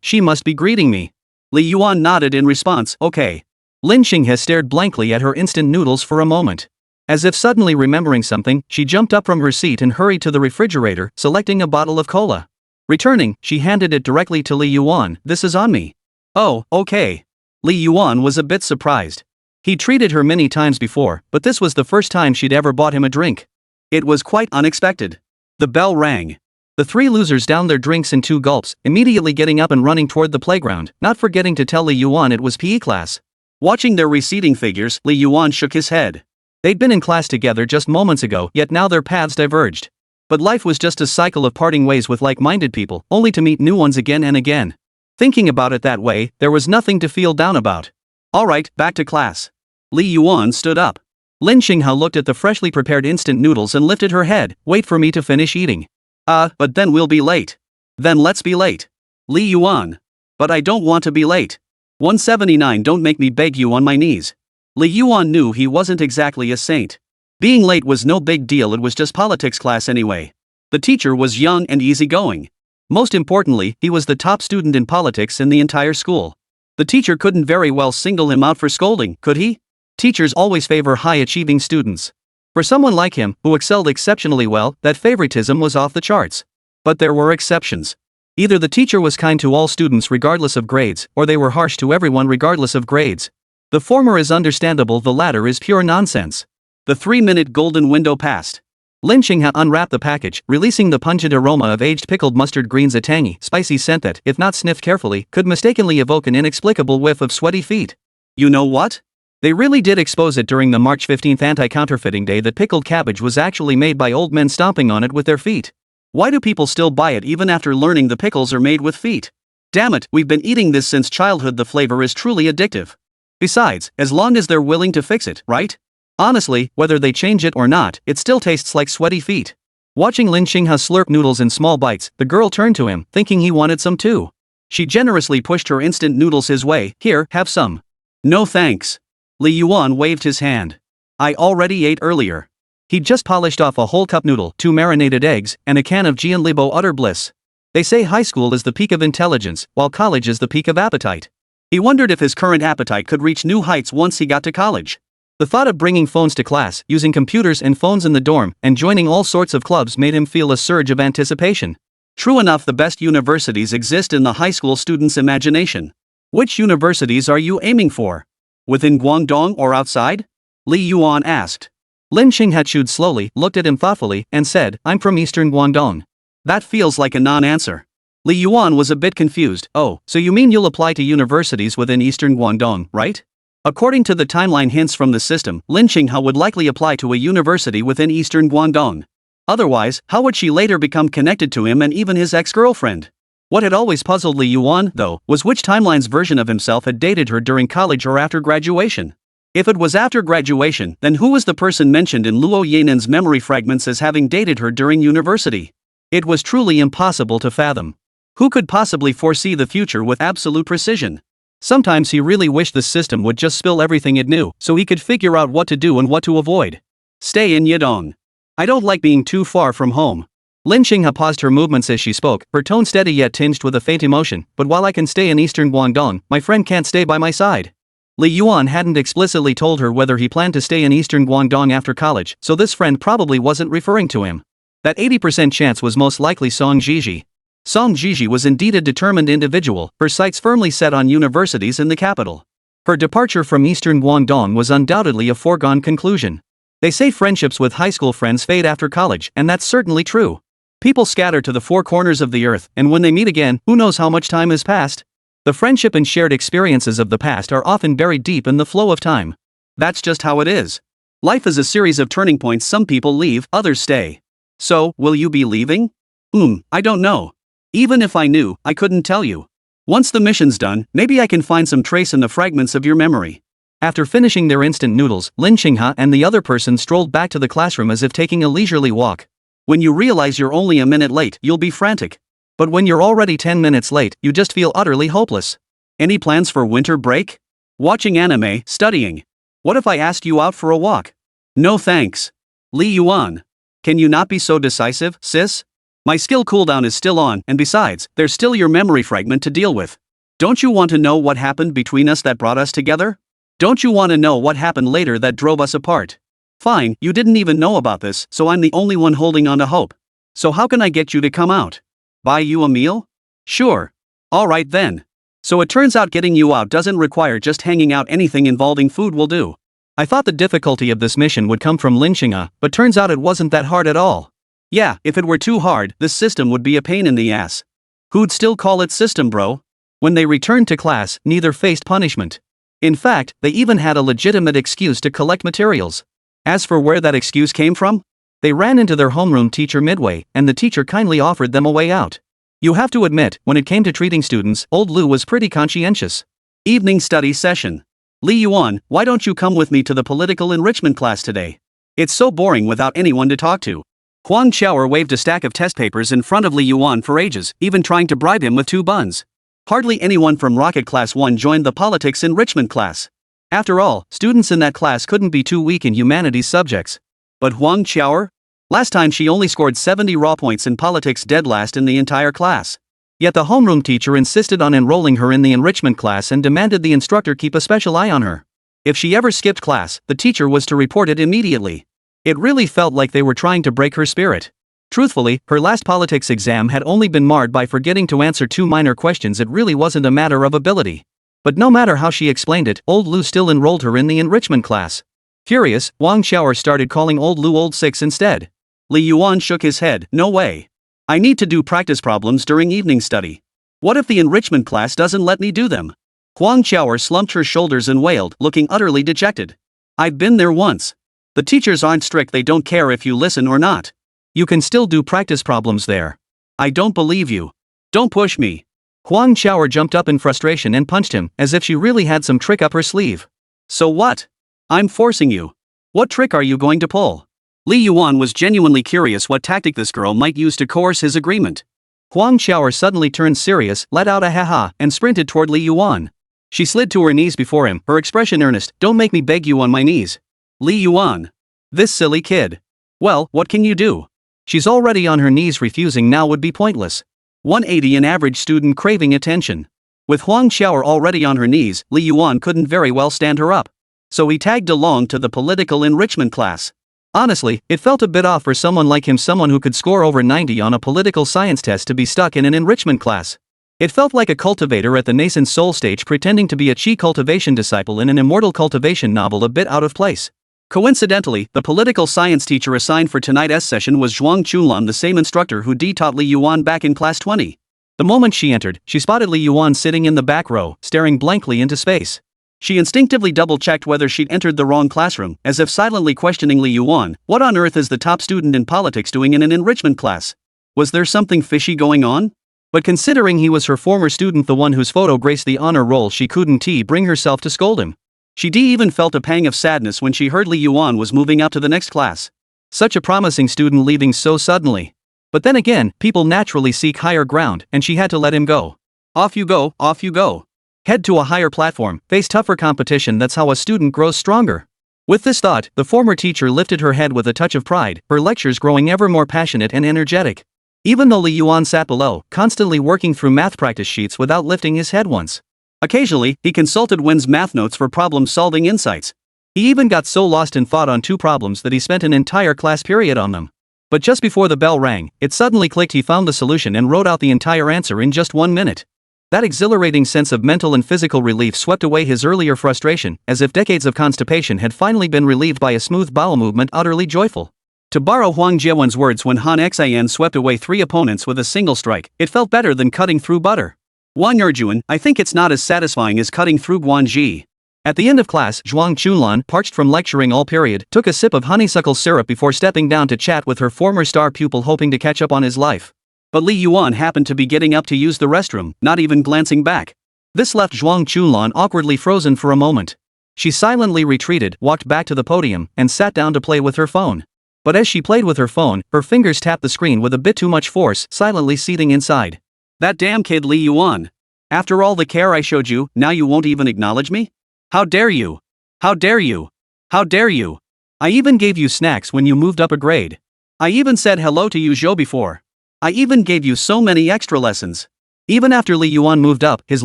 She must be greeting me. Li Yuan nodded in response, okay. Lin Xinghe stared blankly at her instant noodles for a moment. As if suddenly remembering something, she jumped up from her seat and hurried to the refrigerator, selecting a bottle of cola. Returning, she handed it directly to Li Yuan. This is on me. Oh, okay. Li Yuan was a bit surprised. He treated her many times before, but this was the first time she'd ever bought him a drink. It was quite unexpected. The bell rang. The three losers downed their drinks in 2 gulps, immediately getting up and running toward the playground, not forgetting to tell Li Yuan it was PE class. Watching their receding figures, Li Yuan shook his head. They'd been in class together just moments ago, yet now their paths diverged. But life was just a cycle of parting ways with like-minded people, only to meet new ones again and again. Thinking about it that way, there was nothing to feel down about. Alright, back to class. Li Yuan stood up. Lin Xinghe looked at the freshly prepared instant noodles and lifted her head. Wait for me to finish eating. But then we'll be late. Then let's be late. Li Yuan. But I don't want to be late. 179 Don't make me beg you on my knees. Li Yuan knew he wasn't exactly a saint. Being late was no big deal, it was just politics class anyway. The teacher was young and easygoing. Most importantly, he was the top student in politics in the entire school. The teacher couldn't very well single him out for scolding, could he? Teachers always favor high-achieving students. For someone like him, who excelled exceptionally well, that favoritism was off the charts. But there were exceptions. Either the teacher was kind to all students regardless of grades, or they were harsh to everyone regardless of grades. The former is understandable, the latter is pure nonsense. The 3-minute golden window passed. Lin Xinghe unwrapped the package, releasing the pungent aroma of aged pickled mustard greens, a tangy, spicy scent that, if not sniffed carefully, could mistakenly evoke an inexplicable whiff of sweaty feet. You know what? They really did expose it during the March 15th anti-counterfeiting day that pickled cabbage was actually made by old men stomping on it with their feet. Why do people still buy it even after learning the pickles are made with feet? Damn it, we've been eating this since childhood, the flavor is truly addictive. Besides, as long as they're willing to fix it, right? Honestly, whether they change it or not, it still tastes like sweaty feet. Watching Lin Xinghe slurp noodles in small bites, the girl turned to him, thinking he wanted some too. She generously pushed her instant noodles his way. Here, have some. No thanks. Li Yuan waved his hand. I already ate earlier. He'd just polished off a whole cup noodle, 2 marinated eggs, and a can of Jianlibo, utter bliss. They say high school is the peak of intelligence, while college is the peak of appetite. He wondered if his current appetite could reach new heights once he got to college. The thought of bringing phones to class, using computers and phones in the dorm, and joining all sorts of clubs made him feel a surge of anticipation. True enough, the best universities exist in the high school student's imagination. Which universities are you aiming for? Within Guangdong or outside? Li Yuan asked. Lin Xinghe chewed slowly, looked at him thoughtfully, and said, I'm from Eastern Guangdong. That feels like a non-answer. Li Yuan was a bit confused. Oh, so you mean you'll apply to universities within Eastern Guangdong, right? According to the timeline hints from the system, Lin Xinghe would likely apply to a university within Eastern Guangdong. Otherwise, how would she later become connected to him and even his ex-girlfriend? What had always puzzled Li Yuan, though, was which timeline's version of himself had dated her during college or after graduation. If it was after graduation, then who was the person mentioned in Luo Yanen's memory fragments as having dated her during university? It was truly impossible to fathom. Who could possibly foresee the future with absolute precision? Sometimes he really wished the system would just spill everything it knew, so he could figure out what to do and what to avoid. Stay in Yedong. I don't like being too far from home. Lin Xinghe paused her movements as she spoke, her tone steady yet tinged with a faint emotion. But while I can stay in Eastern Guangdong, my friend can't stay by my side. Li Yuan hadn't explicitly told her whether he planned to stay in Eastern Guangdong after college, so this friend probably wasn't referring to him. That 80% chance was most likely Song Zhiyi. Song Zhiyi was indeed a determined individual, her sights firmly set on universities in the capital. Her departure from Eastern Guangdong was undoubtedly a foregone conclusion. They say friendships with high school friends fade after college, and that's certainly true. People scatter to the four corners of the earth, and when they meet again, who knows how much time has passed? The friendship and shared experiences of the past are often buried deep in the flow of time. That's just how it is. Life is a series of turning points. Some people leave, others stay. So, will you be leaving? I don't know. Even if I knew, I couldn't tell you. Once the mission's done, maybe I can find some trace in the fragments of your memory. After finishing their instant noodles, Lin Qinghe and the other person strolled back to the classroom as if taking a leisurely walk. When you realize you're only a minute late, you'll be frantic. But when you're already 10 minutes late, you just feel utterly hopeless. Any plans for winter break? Watching anime, studying. What if I asked you out for a walk? No thanks. Li Yuan. Can you not be so decisive, sis? My skill cooldown is still on, and besides, there's still your memory fragment to deal with. Don't you want to know what happened between us that brought us together? Don't you want to know what happened later that drove us apart? Fine, you didn't even know about this, so I'm the only one holding on to hope. So how can I get you to come out? Buy you a meal? Sure. Alright then. So it turns out getting you out doesn't require just hanging out. Anything involving food will do. I thought the difficulty of this mission would come from Lin Qinghe, but turns out it wasn't that hard at all. Yeah, if it were too hard, this system would be a pain in the ass. Who'd still call it system, bro? When they returned to class, neither faced punishment. In fact, they even had a legitimate excuse to collect materials. As for where that excuse came from, they ran into their homeroom teacher midway, and the teacher kindly offered them a way out. You have to admit, when it came to treating students, old Lu was pretty conscientious. Evening study session. Li Yuan, why don't you come with me to the political enrichment class today? It's so boring without anyone to talk to. Huang Qiaoer waved a stack of test papers in front of Li Yuan for ages, even trying to bribe him with 2 buns. Hardly anyone from Rocket Class 1 joined the politics enrichment class. After all, students in that class couldn't be too weak in humanities subjects. But Huang Qiaoer? Last time she only scored 70 raw points in politics, dead last in the entire class. Yet the homeroom teacher insisted on enrolling her in the enrichment class and demanded the instructor keep a special eye on her. If she ever skipped class, the teacher was to report it immediately. It really felt like they were trying to break her spirit. Truthfully, her last politics exam had only been marred by forgetting to answer 2 minor questions. It really wasn't a matter of ability. But no matter how she explained it, old Lu still enrolled her in the enrichment class. Furious, Huang Qiaoer started calling old Lu Old 6 instead. Li Yuan shook his head. No way. I need to do practice problems during evening study. What if the enrichment class doesn't let me do them? Huang Qiaoer slumped her shoulders and wailed, looking utterly dejected. I've been there once. The teachers aren't strict. They don't care if you listen or not. You can still do practice problems there. I don't believe you. Don't push me. Huang Qiaoer jumped up in frustration and punched him, as if she really had some trick up her sleeve. So what? I'm forcing you. What trick are you going to pull? Li Yuan was genuinely curious what tactic this girl might use to coerce his agreement. Huang Qiaoer suddenly turned serious, let out a ha-ha, and sprinted toward Li Yuan. She slid to her knees before him, her expression earnest. Don't make me beg you on my knees. Li Yuan. This silly kid. Well, what can you do? She's already on her knees. Refusing now would be pointless. 180, an average student craving attention. With Huang Qiaoer already on her knees, Li Yuan couldn't very well stand her up. So he tagged along to the political enrichment class. Honestly, it felt a bit off for someone like him, someone who could score over 90 on a political science test, to be stuck in an enrichment class. It felt like a cultivator at the nascent soul stage pretending to be a chi cultivation disciple in an immortal cultivation novel, a bit out of place. Coincidentally, the political science teacher assigned for tonight's session was Zhuang Chunlan, the same instructor who taught Li Yuan back in class 20. The moment she entered, she spotted Li Yuan sitting in the back row, staring blankly into space. She instinctively double-checked whether she'd entered the wrong classroom, as if silently questioning Li Yuan. What on earth is the top student in politics doing in an enrichment class? Was there something fishy going on? But considering he was her former student, the one whose photo graced the honor roll, she couldn't bring herself to scold him. She even felt a pang of sadness when she heard Li Yuan was moving out to the next class. Such a promising student leaving so suddenly. But then again, people naturally seek higher ground, and she had to let him go. Off you go, off you go. Head to a higher platform, face tougher competition. That's how a student grows stronger. With this thought, the former teacher lifted her head with a touch of pride, her lectures growing ever more passionate and energetic. Even though Li Yuan sat below, constantly working through math practice sheets without lifting his head once. Occasionally, he consulted Wen's math notes for problem-solving insights. He even got so lost in thought on 2 problems that he spent an entire class period on them. But just before the bell rang, it suddenly clicked. He found the solution and wrote out the entire answer in just 1 minute. That exhilarating sense of mental and physical relief swept away his earlier frustration, as if decades of constipation had finally been relieved by a smooth bowel movement. Utterly joyful. To borrow Huang Jiawen's words when Han Xian swept away 3 opponents with a single strike, it felt better than cutting through butter. Wēn Zhiyi, I think it's not as satisfying as cutting through Wēn Zhiyi. At the end of class, Zhuang Chunlan, parched from lecturing all period, took a sip of honeysuckle syrup before stepping down to chat with her former star pupil hoping to catch up on his life. But Li Yuan happened to be getting up to use the restroom, not even glancing back. This left Zhuang Chunlan awkwardly frozen for a moment. She silently retreated, walked back to the podium, and sat down to play with her phone. But as she played with her phone, her fingers tapped the screen with a bit too much force, silently seething inside. That damn kid Li Yuan. After all the care I showed you, now you won't even acknowledge me? How dare you? How dare you? How dare you? I even gave you snacks when you moved up a grade. I even said hello to you Zhou before. I even gave you so many extra lessons. Even after Li Yuan moved up, his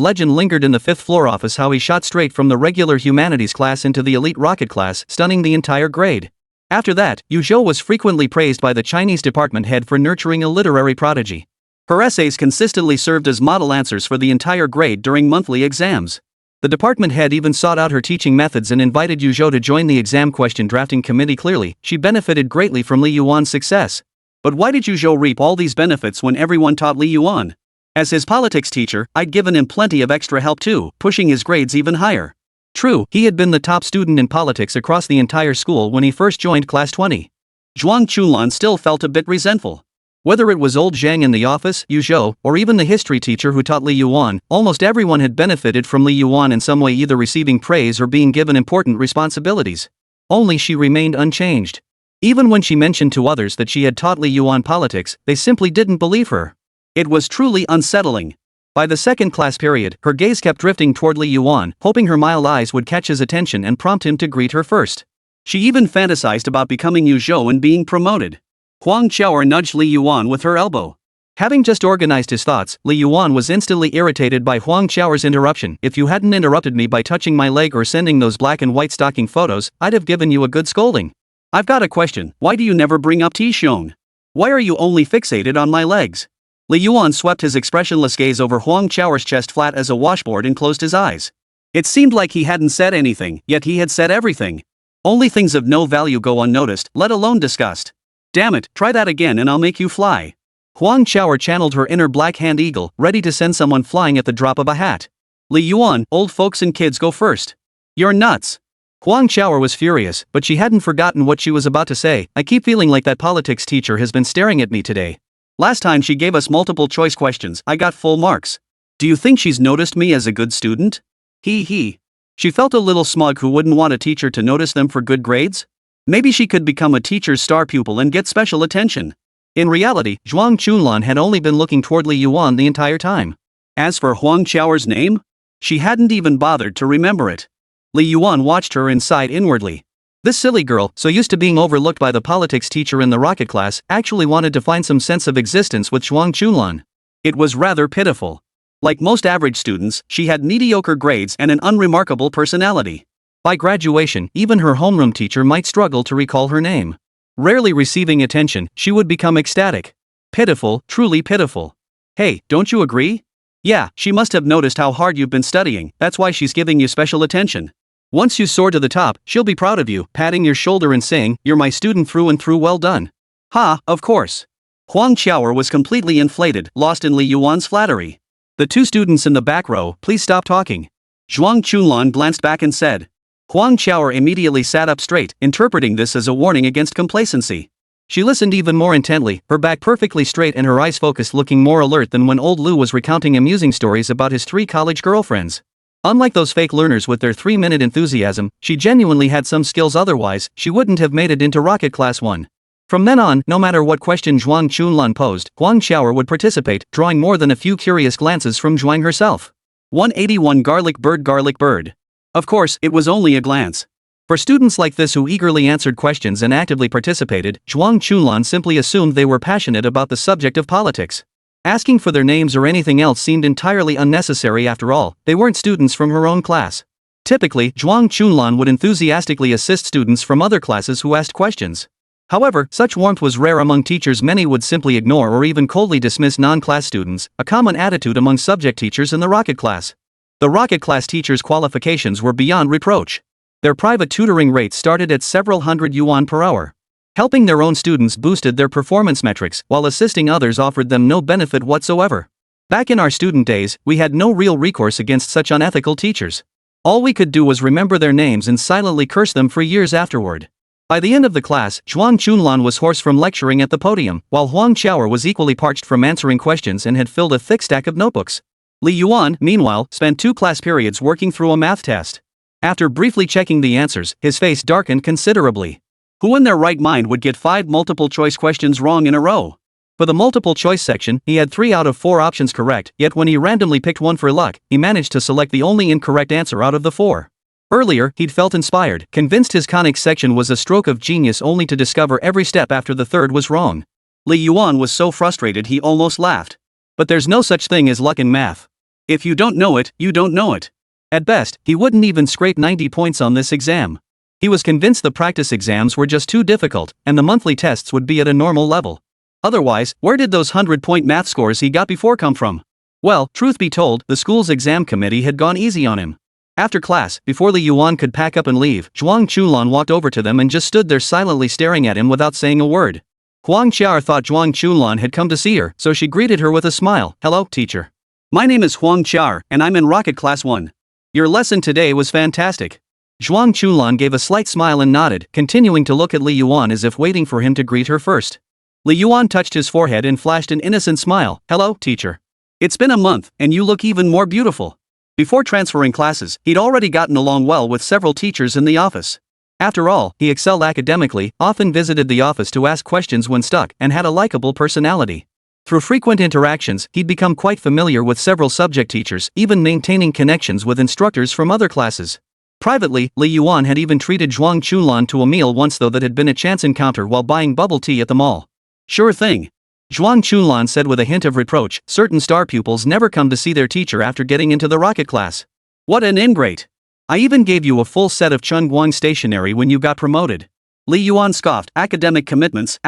legend lingered in the 5th floor office how he shot straight from the regular humanities class into the elite rocket class, stunning the entire grade. After that, Yu Zhou was frequently praised by the Chinese department head for nurturing a literary prodigy. Her essays consistently served as model answers for the entire grade during monthly exams. The department head even sought out her teaching methods and invited Yu Zhou to join the exam question drafting committee. Clearly, she benefited greatly from Li Yuan's success. But why did Yu Zhou reap all these benefits when everyone taught Li Yuan? As his politics teacher, I'd given him plenty of extra help too, pushing his grades even higher. True, he had been the top student in politics across the entire school when he first joined class 20. Zhuang Chunlan still felt a bit resentful. Whether it was old Zhang in the office, Yu Zhou, or even the history teacher who taught Li Yuan, almost everyone had benefited from Li Yuan in some way, either receiving praise or being given important responsibilities. Only she remained unchanged. Even when she mentioned to others that she had taught Li Yuan politics, they simply didn't believe her. It was truly unsettling. By the second class period, her gaze kept drifting toward Li Yuan, hoping her mild eyes would catch his attention and prompt him to greet her first. She even fantasized about becoming Yu Zhou and being promoted. Huang Qiaoer nudged Li Yuan with her elbow. Having just organized his thoughts, Li Yuan was instantly irritated by Huang Qiaoer's interruption. If you hadn't interrupted me by touching my leg or sending those black and white stocking photos, I'd have given you a good scolding. I've got a question, why do you never bring up Tishong? Why are you only fixated on my legs? Li Yuan swept his expressionless gaze over Huang Qiaoer's chest flat as a washboard and closed his eyes. It seemed like he hadn't said anything, yet he had said everything. Only things of no value go unnoticed, let alone discussed. Damn it, try that again and I'll make you fly. Huang Qiaoer channeled her inner black hand eagle, ready to send someone flying at the drop of a hat. Li Yuan, old folks and kids go first. You're nuts. Huang Qiaoer was furious, but she hadn't forgotten what she was about to say. I keep feeling like that politics teacher has been staring at me today. Last time she gave us multiple choice questions, I got full marks. Do you think she's noticed me as a good student? He. She felt a little smug. Who wouldn't want a teacher to notice them for good grades? Maybe she could become a teacher's star pupil and get special attention. In reality, Zhuang Chunlan had only been looking toward Li Yuan the entire time. As for Huang Qiaoer's name? She hadn't even bothered to remember it. Li Yuan watched her and sighed inwardly. This silly girl, so used to being overlooked by the politics teacher in the rocket class, actually wanted to find some sense of existence with Zhuang Chunlan. It was rather pitiful. Like most average students, she had mediocre grades and an unremarkable personality. By graduation, even her homeroom teacher might struggle to recall her name. Rarely receiving attention, she would become ecstatic. Pitiful, truly pitiful. Hey, don't you agree? Yeah, she must have noticed how hard you've been studying, that's why she's giving you special attention. Once you soar to the top, she'll be proud of you, patting your shoulder and saying, "You're my student through and through, well done." Ha, of course. Huang Qiaoer was completely inflated, lost in Li Yuan's flattery. The two students in the back row, please stop talking. Zhuang Chunlan glanced back and said. Huang Qiaoer immediately sat up straight, interpreting this as a warning against complacency. She listened even more intently, her back perfectly straight and her eyes focused, looking more alert than when old Lu was recounting amusing stories about his 3 college girlfriends. Unlike those fake learners with their 3-minute enthusiasm, she genuinely had some skills, otherwise, she wouldn't have made it into Rocket Class 1. From then on, no matter what question Zhuang Chunlan posed, Huang Qiaoer would participate, drawing more than a few curious glances from Zhuang herself. 181 Garlic bird. Of course, it was only a glance. For students like this who eagerly answered questions and actively participated, Zhuang Chunlan simply assumed they were passionate about the subject of politics. Asking for their names or anything else seemed entirely unnecessary. After all, they weren't students from her own class. Typically, Zhuang Chunlan would enthusiastically assist students from other classes who asked questions. However, such warmth was rare among teachers. Many would simply ignore or even coldly dismiss non-class students, a common attitude among subject teachers in the rocket class. The rocket class teachers' qualifications were beyond reproach. Their private tutoring rates started at several hundred yuan per hour. Helping their own students boosted their performance metrics, while assisting others offered them no benefit whatsoever. Back in our student days, we had no real recourse against such unethical teachers. All we could do was remember their names and silently curse them for years afterward. By the end of the class, Zhuang Chunlan was hoarse from lecturing at the podium, while Huang Qiaoer was equally parched from answering questions and had filled a thick stack of notebooks. Li Yuan, meanwhile, spent 2 class periods working through a math test. After briefly checking the answers, his face darkened considerably. Who in their right mind would get 5 multiple-choice questions wrong in a row? For the multiple-choice section, he had 3 out of 4 options correct, yet when he randomly picked one for luck, he managed to select the only incorrect answer out of the 4. Earlier, he'd felt inspired, convinced his conics section was a stroke of genius only to discover every step after the 3rd was wrong. Li Yuan was so frustrated he almost laughed. But there's no such thing as luck in math. If you don't know it, you don't know it. At best, he wouldn't even scrape 90 points on this exam. He was convinced the practice exams were just too difficult, and the monthly tests would be at a normal level. Otherwise, where did those 100-point math scores he got before come from? Well, truth be told, the school's exam committee had gone easy on him. After class, before Li Yuan could pack up and leave, Zhuang Chunlan walked over to them and just stood there silently staring at him without saying a word. Huang Qiaoer thought Zhuang Chunlan had come to see her, so she greeted her with a smile. "Hello, teacher. My name is Huang Qiaoer, and I'm in Rocket Class 1. Your lesson today was fantastic." Zhuang Chunlan gave a slight smile and nodded, continuing to look at Li Yuan as if waiting for him to greet her first. Li Yuan touched his forehead and flashed an innocent smile. "Hello, teacher. It's been a month, and you look even more beautiful." Before transferring classes, he'd already gotten along well with several teachers in the office. After all, he excelled academically, often visited the office to ask questions when stuck, and had a likable personality. Through frequent interactions, he'd become quite familiar with several subject teachers, even maintaining connections with instructors from other classes. Privately, Li Yuan had even treated Zhuang Chunlan to a meal once, though that had been a chance encounter while buying bubble tea at the mall. "Sure thing," Zhuang Chunlan said with a hint of reproach. "Certain star pupils never come to see their teacher after getting into the rocket class. What an ingrate. I even gave you a full set of Chunguang stationery when you got promoted." Li Yuan scoffed. Academic commitments.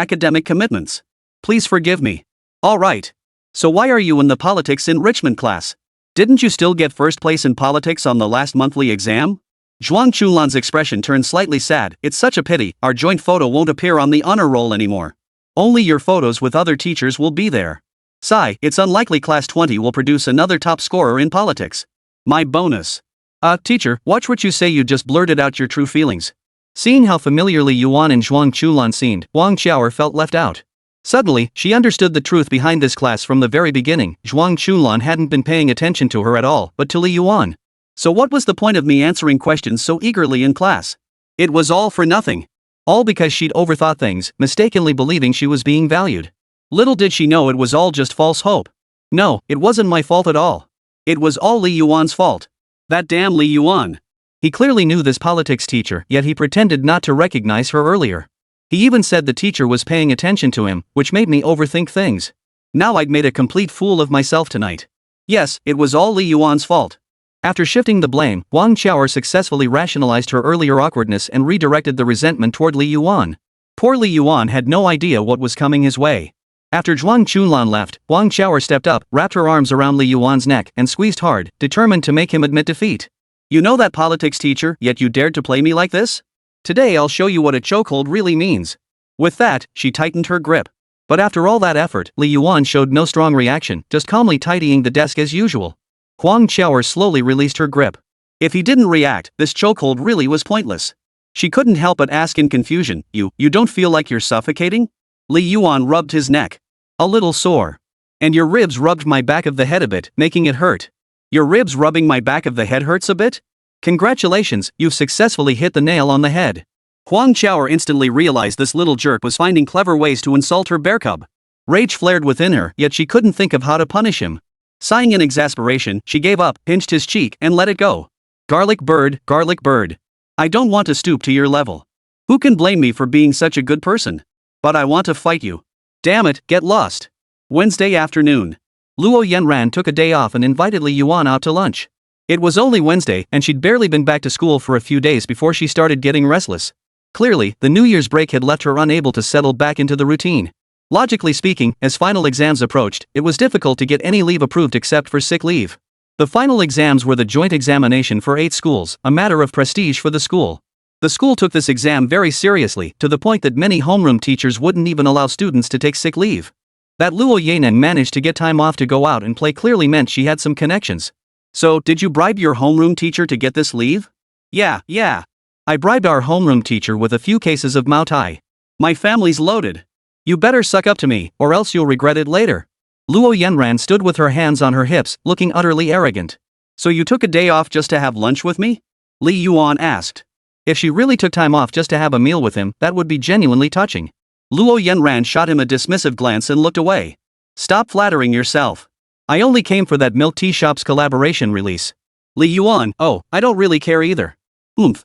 Please forgive me." "All right. So why are you in the politics enrichment class? Didn't you still get first place in politics on the last monthly exam?" Zhuang Chunlan's expression turned slightly sad. "It's such a pity, our joint photo won't appear on the honor roll anymore. Only your photos with other teachers will be there. Sigh, it's unlikely class 20 will produce another top scorer in politics. My bonus." Teacher, watch what you say, you just blurted out your true feelings." Seeing how familiarly Yuan and Zhuang Chunlan seemed, Huang Qiaoer felt left out. Suddenly, she understood the truth behind this class from the very beginning. Zhuang Chunlan hadn't been paying attention to her at all, but to Li Yuan. So what was the point of me answering questions so eagerly in class? It was all for nothing. All because she'd overthought things, mistakenly believing she was being valued. Little did she know it was all just false hope. No, it wasn't my fault at all. It was all Li Yuan's fault. That damn Li Yuan. He clearly knew this politics teacher, yet he pretended not to recognize her earlier. He even said the teacher was paying attention to him, which made me overthink things. Now I'd made a complete fool of myself tonight. Yes, it was all Li Yuan's fault. After shifting the blame, Huang Qiaoer successfully rationalized her earlier awkwardness and redirected the resentment toward Li Yuan. Poor Li Yuan had no idea what was coming his way. After Zhuang Chunlan left, Huang Qiaoer stepped up, wrapped her arms around Li Yuan's neck, and squeezed hard, determined to make him admit defeat. "You know that politics teacher, yet you dared to play me like this? Today I'll show you what a chokehold really means." With that, she tightened her grip. But after all that effort, Li Yuan showed no strong reaction, just calmly tidying the desk as usual. Huang Qiaoer slowly released her grip. If he didn't react, this chokehold really was pointless. She couldn't help but ask in confusion, You don't feel like you're suffocating?" Li Yuan rubbed his neck. "A little sore. And your ribs rubbed my back of the head a bit, making it hurt." "Your ribs rubbing my back of the head hurts a bit? Congratulations, you've successfully hit the nail on the head." Huang Qiaoer instantly realized this little jerk was finding clever ways to insult her bear cub. Rage flared within her, yet she couldn't think of how to punish him. Sighing in exasperation, she gave up, pinched his cheek, and let it go. Garlic bird. I don't want to stoop to your level. Who can blame me for being such a good person? But I want to fight you. Damn it, get lost." Wednesday afternoon. Luo Yanran took a day off and invited Li Yuan out to lunch. It was only Wednesday, and she'd barely been back to school for a few days before she started getting restless. Clearly, the New Year's break had left her unable to settle back into the routine. Logically speaking, as final exams approached, it was difficult to get any leave approved except for sick leave. The final exams were the joint examination for 8 schools, a matter of prestige for the school. The school took this exam very seriously, to the point that many homeroom teachers wouldn't even allow students to take sick leave. That Luo Yanen managed to get time off to go out and play clearly meant she had some connections. So, did you bribe your homeroom teacher to get this leave? Yeah. I bribed our homeroom teacher with a few cases of Mao Tai. My family's loaded. You better suck up to me, or else you'll regret it later. Luo Yanran stood with her hands on her hips, looking utterly arrogant. So you took a day off just to have lunch with me? Li Yuan asked. If she really took time off just to have a meal with him, that would be genuinely touching. Luo Yanran shot him a dismissive glance and looked away. Stop flattering yourself. I only came for that milk tea shop's collaboration release. Li Yuan, oh, I don't really care either.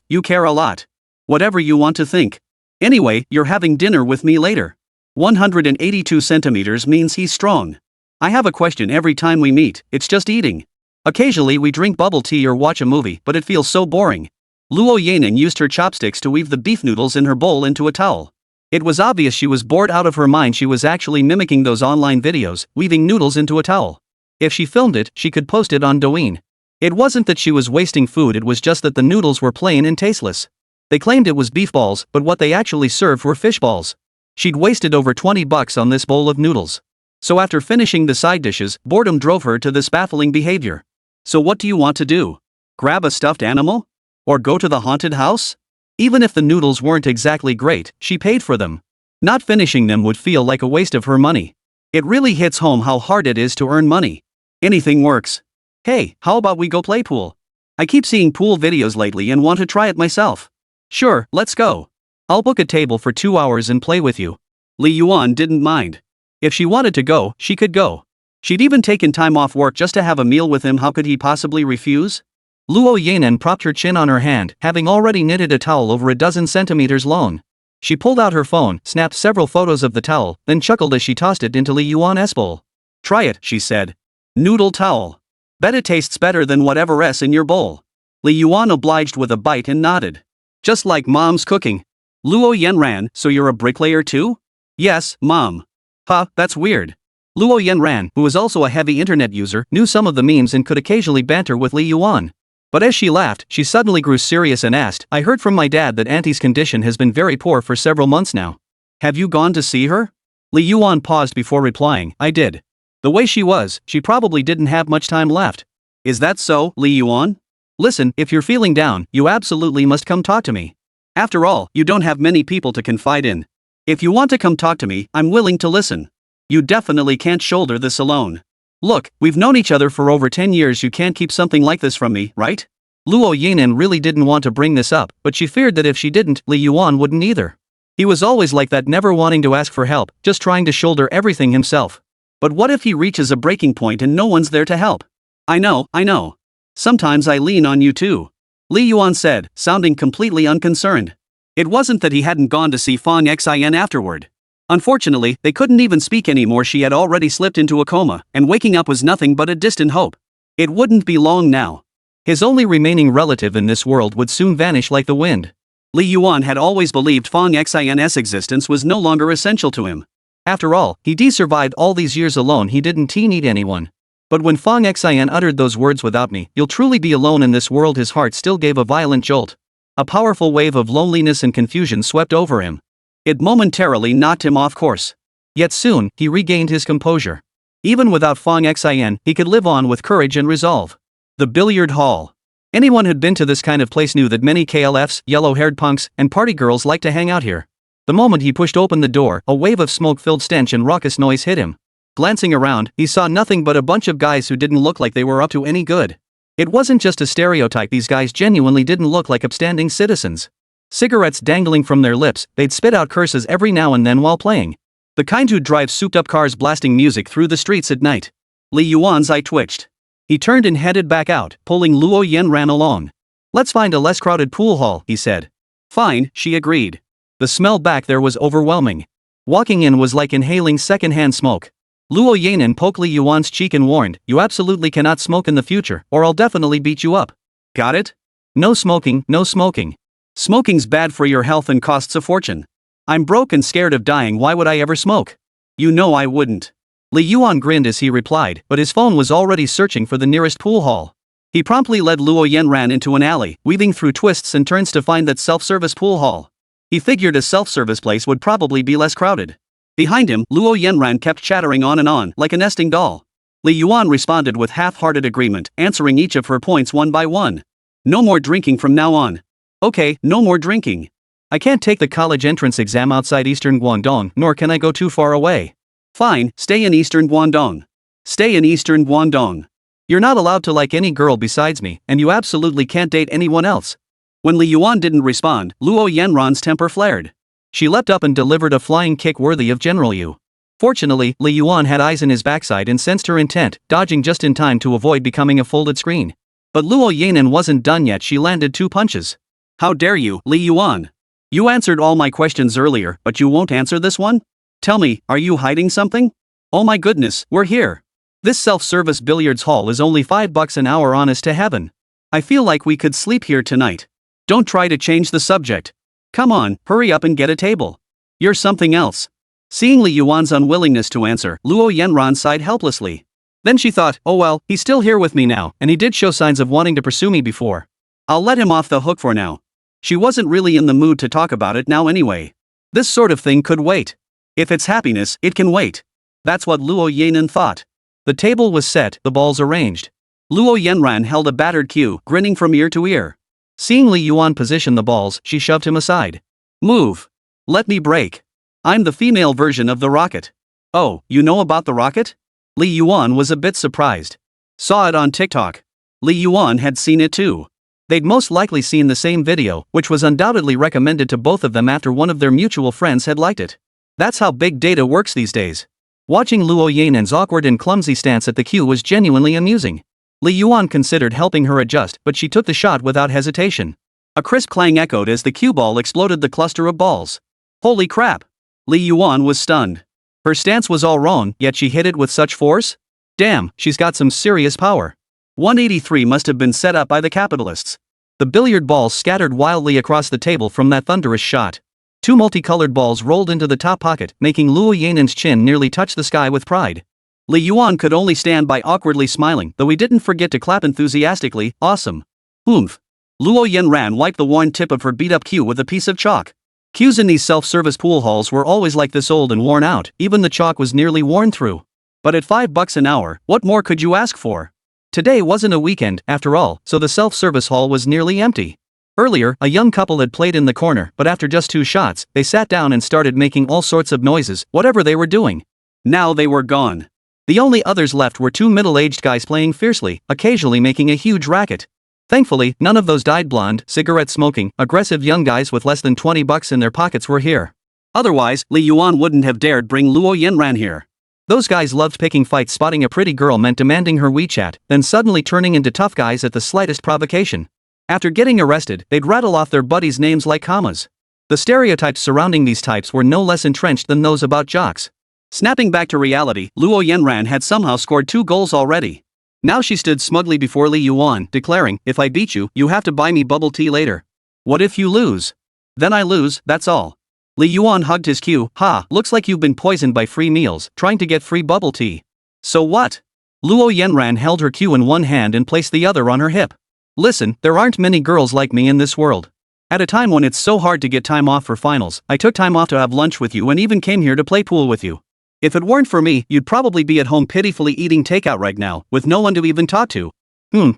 You care a lot. Whatever you want to think. Anyway, you're having dinner with me later. 182 centimeters means he's strong. I have a question every time we meet, it's just eating. Occasionally we drink bubble tea or watch a movie, but it feels so boring. Luo Yanen used her chopsticks to weave the beef noodles in her bowl into a towel. It was obvious she was bored out of her mind. She was actually mimicking those online videos, weaving noodles into a towel. If she filmed it, she could post it on Douyin. It wasn't that she was wasting food, it was just that the noodles were plain and tasteless. They claimed it was beef balls, but what they actually served were fish balls. She'd wasted over $20 on this bowl of noodles. So after finishing the side dishes, boredom drove her to this baffling behavior. So what do you want to do? Grab a stuffed animal? Or go to the haunted house? Even if the noodles weren't exactly great, she paid for them. Not finishing them would feel like a waste of her money. It really hits home how hard it is to earn money. Anything works. Hey, how about we go play pool? I keep seeing pool videos lately and want to try it myself. Sure, let's go. I'll book a table for 2 hours and play with you. Li Yuan didn't mind. If she wanted to go, she could go. She'd even taken time off work just to have a meal with him. How could he possibly refuse? Luo Yanen propped her chin on her hand, having already knitted a towel over a dozen centimeters long. She pulled out her phone, snapped several photos of the towel, then chuckled as she tossed it into Li Yuan's bowl. Try it, she said. Noodle towel. Bet it tastes better than whatever's in your bowl. Li Yuan obliged with a bite and nodded. Just like mom's cooking. Luo Yanran, so you're a bricklayer too? Yes, mom. Huh, that's weird. Luo Yanran, who was also a heavy internet user, knew some of the memes and could occasionally banter with Li Yuan. But as she laughed, she suddenly grew serious and asked, I heard from my dad that Auntie's condition has been very poor for several months now. Have you gone to see her? Li Yuan paused before replying, I did. The way she was, she probably didn't have much time left. Is that so, Li Yuan? Listen, if you're feeling down, you absolutely must come talk to me. After all, you don't have many people to confide in. If you want to come talk to me, I'm willing to listen. You definitely can't shoulder this alone. Look, we've known each other for over 10 years. You can't keep something like this from me, right? Luo Yanen really didn't want to bring this up, but she feared that if she didn't, Li Yuan wouldn't either. He was always like that, never wanting to ask for help, just trying to shoulder everything himself. But what if he reaches a breaking point and no one's there to help? I know. Sometimes I lean on you too. Li Yuan said, sounding completely unconcerned. It wasn't that he hadn't gone to see Fang Xin afterward. Unfortunately, they couldn't even speak anymore. She had already slipped into a coma, and waking up was nothing but a distant hope. It wouldn't be long now. His only remaining relative in this world would soon vanish like the wind. Li Yuan had always believed Fang Xin's existence was no longer essential to him. After all, he survived all these years alone. He didn't need anyone. But when Fang Xin uttered those words, without me, you'll truly be alone in this world, his heart still gave a violent jolt. A powerful wave of loneliness and confusion swept over him. It momentarily knocked him off course. Yet soon, he regained his composure. Even without Fang Xin, he could live on with courage and resolve. The billiard hall. Anyone who'd been to this kind of place knew that many KLFs, yellow-haired punks, and party girls like to hang out here. The moment he pushed open the door, a wave of smoke-filled stench and raucous noise hit him. Glancing around, he saw nothing but a bunch of guys who didn't look like they were up to any good. It wasn't just a stereotype, these guys genuinely didn't look like upstanding citizens. Cigarettes dangling from their lips, they'd spit out curses every now and then while playing. The kind who'd drive souped-up cars blasting music through the streets at night. Li Yuan's eye twitched. He turned and headed back out, pulling Luo Yanran along. Let's find a less crowded pool hall, he said. Fine, she agreed. The smell back there was overwhelming. Walking in was like inhaling secondhand smoke. Luo Yanen poked Li Yuan's cheek and warned, you absolutely cannot smoke in the future, or I'll definitely beat you up. Got it? No smoking, no smoking. Smoking's bad for your health and costs a fortune. I'm broke and scared of dying, why would I ever smoke? You know I wouldn't. Li Yuan grinned as he replied, but his phone was already searching for the nearest pool hall. He promptly led Luo Yanran into an alley, weaving through twists and turns to find that self-service pool hall. He figured a self-service place would probably be less crowded. Behind him, Luo Yanran kept chattering on and on, like a nesting doll. Li Yuan responded with half-hearted agreement, answering each of her points one by one. No more drinking from now on. Okay, no more drinking. I can't take the college entrance exam outside Eastern Guangdong, nor can I go too far away. Fine, stay in Eastern Guangdong. Stay in Eastern Guangdong. You're not allowed to like any girl besides me, and you absolutely can't date anyone else. When Li Yuan didn't respond, Luo Yanran's temper flared. She leapt up and delivered a flying kick worthy of General Yu. Fortunately, Li Yuan had eyes in his backside and sensed her intent, dodging just in time to avoid becoming a folded screen. But Luo Yanran wasn't done yet. She landed 2 punches. How dare you, Li Yuan? You answered all my questions earlier, but you won't answer this one? Tell me, are you hiding something? Oh my goodness, we're here. This self-service billiards hall is only $5 an hour, honest to heaven. I feel like we could sleep here tonight. Don't try to change the subject. Come on, hurry up and get a table. You're something else. Seeing Li Yuan's unwillingness to answer, Luo Yanran sighed helplessly. Then she thought, oh well, he's still here with me now, and he did show signs of wanting to pursue me before. I'll let him off the hook for now. She wasn't really in the mood to talk about it now anyway. This sort of thing could wait. If it's happiness, it can wait. That's what Luo Yanran thought. The table was set, the balls arranged. Luo Yanran held a battered cue, grinning from ear to ear. Seeing Li Yuan position the balls, she shoved him aside. Move. Let me break. I'm the female version of the rocket. Oh, you know about the rocket? Li Yuan was a bit surprised. Saw it on TikTok. Li Yuan had seen it too. They'd most likely seen the same video, which was undoubtedly recommended to both of them after one of their mutual friends had liked it. That's how big data works these days. Watching Luo Yanran's awkward and clumsy stance at the cue was genuinely amusing. Li Yuan considered helping her adjust, but she took the shot without hesitation. A crisp clang echoed as the cue ball exploded the cluster of balls. Holy crap! Li Yuan was stunned. Her stance was all wrong, yet she hit it with such force? Damn, she's got some serious power. 183 must have been set up by the capitalists. The billiard balls scattered wildly across the table from that thunderous shot. 2 multicolored balls rolled into the top pocket, making Luo Yanran's chin nearly touch the sky with pride. Li Yuan could only stand by awkwardly smiling, though he didn't forget to clap enthusiastically. Awesome. Oomph. Luo Yanran wiped the worn tip of her beat-up cue with a piece of chalk. Cues in these self-service pool halls were always like this, old and worn out, even the chalk was nearly worn through. But at $5 an hour, what more could you ask for? Today wasn't a weekend, after all, so the self-service hall was nearly empty. Earlier, a young couple had played in the corner, but after just 2 shots, they sat down and started making all sorts of noises, whatever they were doing. Now they were gone. The only others left were 2 middle-aged guys playing fiercely, occasionally making a huge racket. Thankfully, none of those dyed blonde, cigarette-smoking, aggressive young guys with less than $20 in their pockets were here. Otherwise, Li Yuan wouldn't have dared bring Luo Yanran here. Those guys loved picking fights. Spotting a pretty girl meant demanding her WeChat, then suddenly turning into tough guys at the slightest provocation. After getting arrested, they'd rattle off their buddies' names like commas. The stereotypes surrounding these types were no less entrenched than those about jocks. Snapping back to reality, Luo Yanran had somehow scored 2 goals already. Now she stood smugly before Li Yuan, declaring, if I beat you, you have to buy me bubble tea later. What if you lose? Then I lose, that's all. Li Yuan hugged his cue. Ha, looks like you've been poisoned by free meals, trying to get free bubble tea. So what? Luo Yanran held her cue in one hand and placed the other on her hip. Listen, there aren't many girls like me in this world. At a time when it's so hard to get time off for finals, I took time off to have lunch with you and even came here to play pool with you. If it weren't for me, you'd probably be at home pitifully eating takeout right now, with no one to even talk to.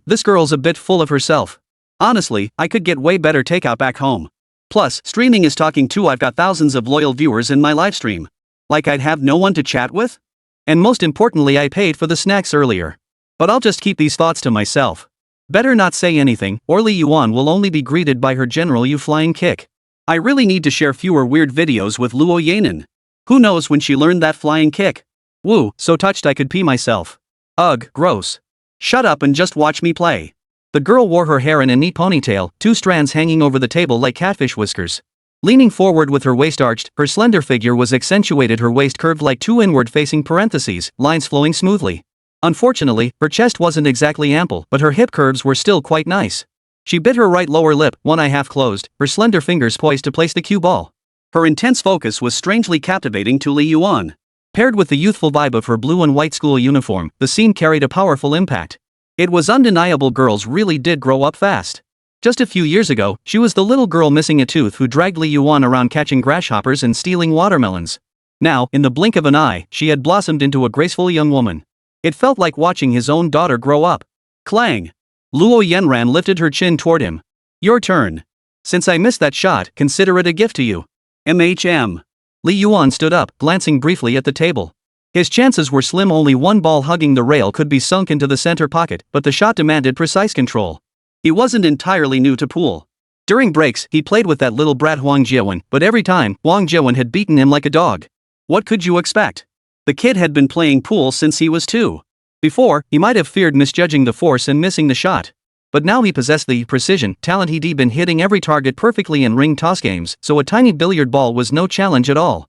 This girl's a bit full of herself. Honestly, I could get way better takeout back home. Plus, streaming is talking too. I've got thousands of loyal viewers in my livestream. Like I'd have no one to chat with? And most importantly, I paid for the snacks earlier. But I'll just keep these thoughts to myself. Better not say anything, or Li Yuan will only be greeted by her General Yu flying kick. I really need to share fewer weird videos with Luo Yanran. Who knows when she learned that flying kick? Woo, so touched I could pee myself. Ugh, gross. Shut up and just watch me play. The girl wore her hair in a neat ponytail, 2 strands hanging over the table like catfish whiskers. Leaning forward with her waist arched, her slender figure was accentuated, her waist curved like 2 inward-facing parentheses, lines flowing smoothly. Unfortunately, her chest wasn't exactly ample, but her hip curves were still quite nice. She bit her right lower lip, one eye half closed, her slender fingers poised to place the cue ball. Her intense focus was strangely captivating to Li Yuan. Paired with the youthful vibe of her blue and white school uniform, the scene carried a powerful impact. It was undeniable girls really did grow up fast. Just a few years ago, she was the little girl missing a tooth who dragged Li Yuan around catching grasshoppers and stealing watermelons. Now, in the blink of an eye, she had blossomed into a graceful young woman. It felt like watching his own daughter grow up. Clang! Luo Yanran lifted her chin toward him. Your turn. Since I missed that shot, consider it a gift to you. MHM. Li Yuan stood up, glancing briefly at the table. His chances were slim, only one ball hugging the rail could be sunk into the center pocket, but the shot demanded precise control. He wasn't entirely new to pool. During breaks, he played with that little brat Wēn Zhiyi, but every time, Wēn Zhiyi had beaten him like a dog. What could you expect? The kid had been playing pool since he was 2. Before, he might have feared misjudging the force and missing the shot. But now he possessed the precision talent. He'd been hitting every target perfectly in ring toss games, so a tiny billiard ball was no challenge at all.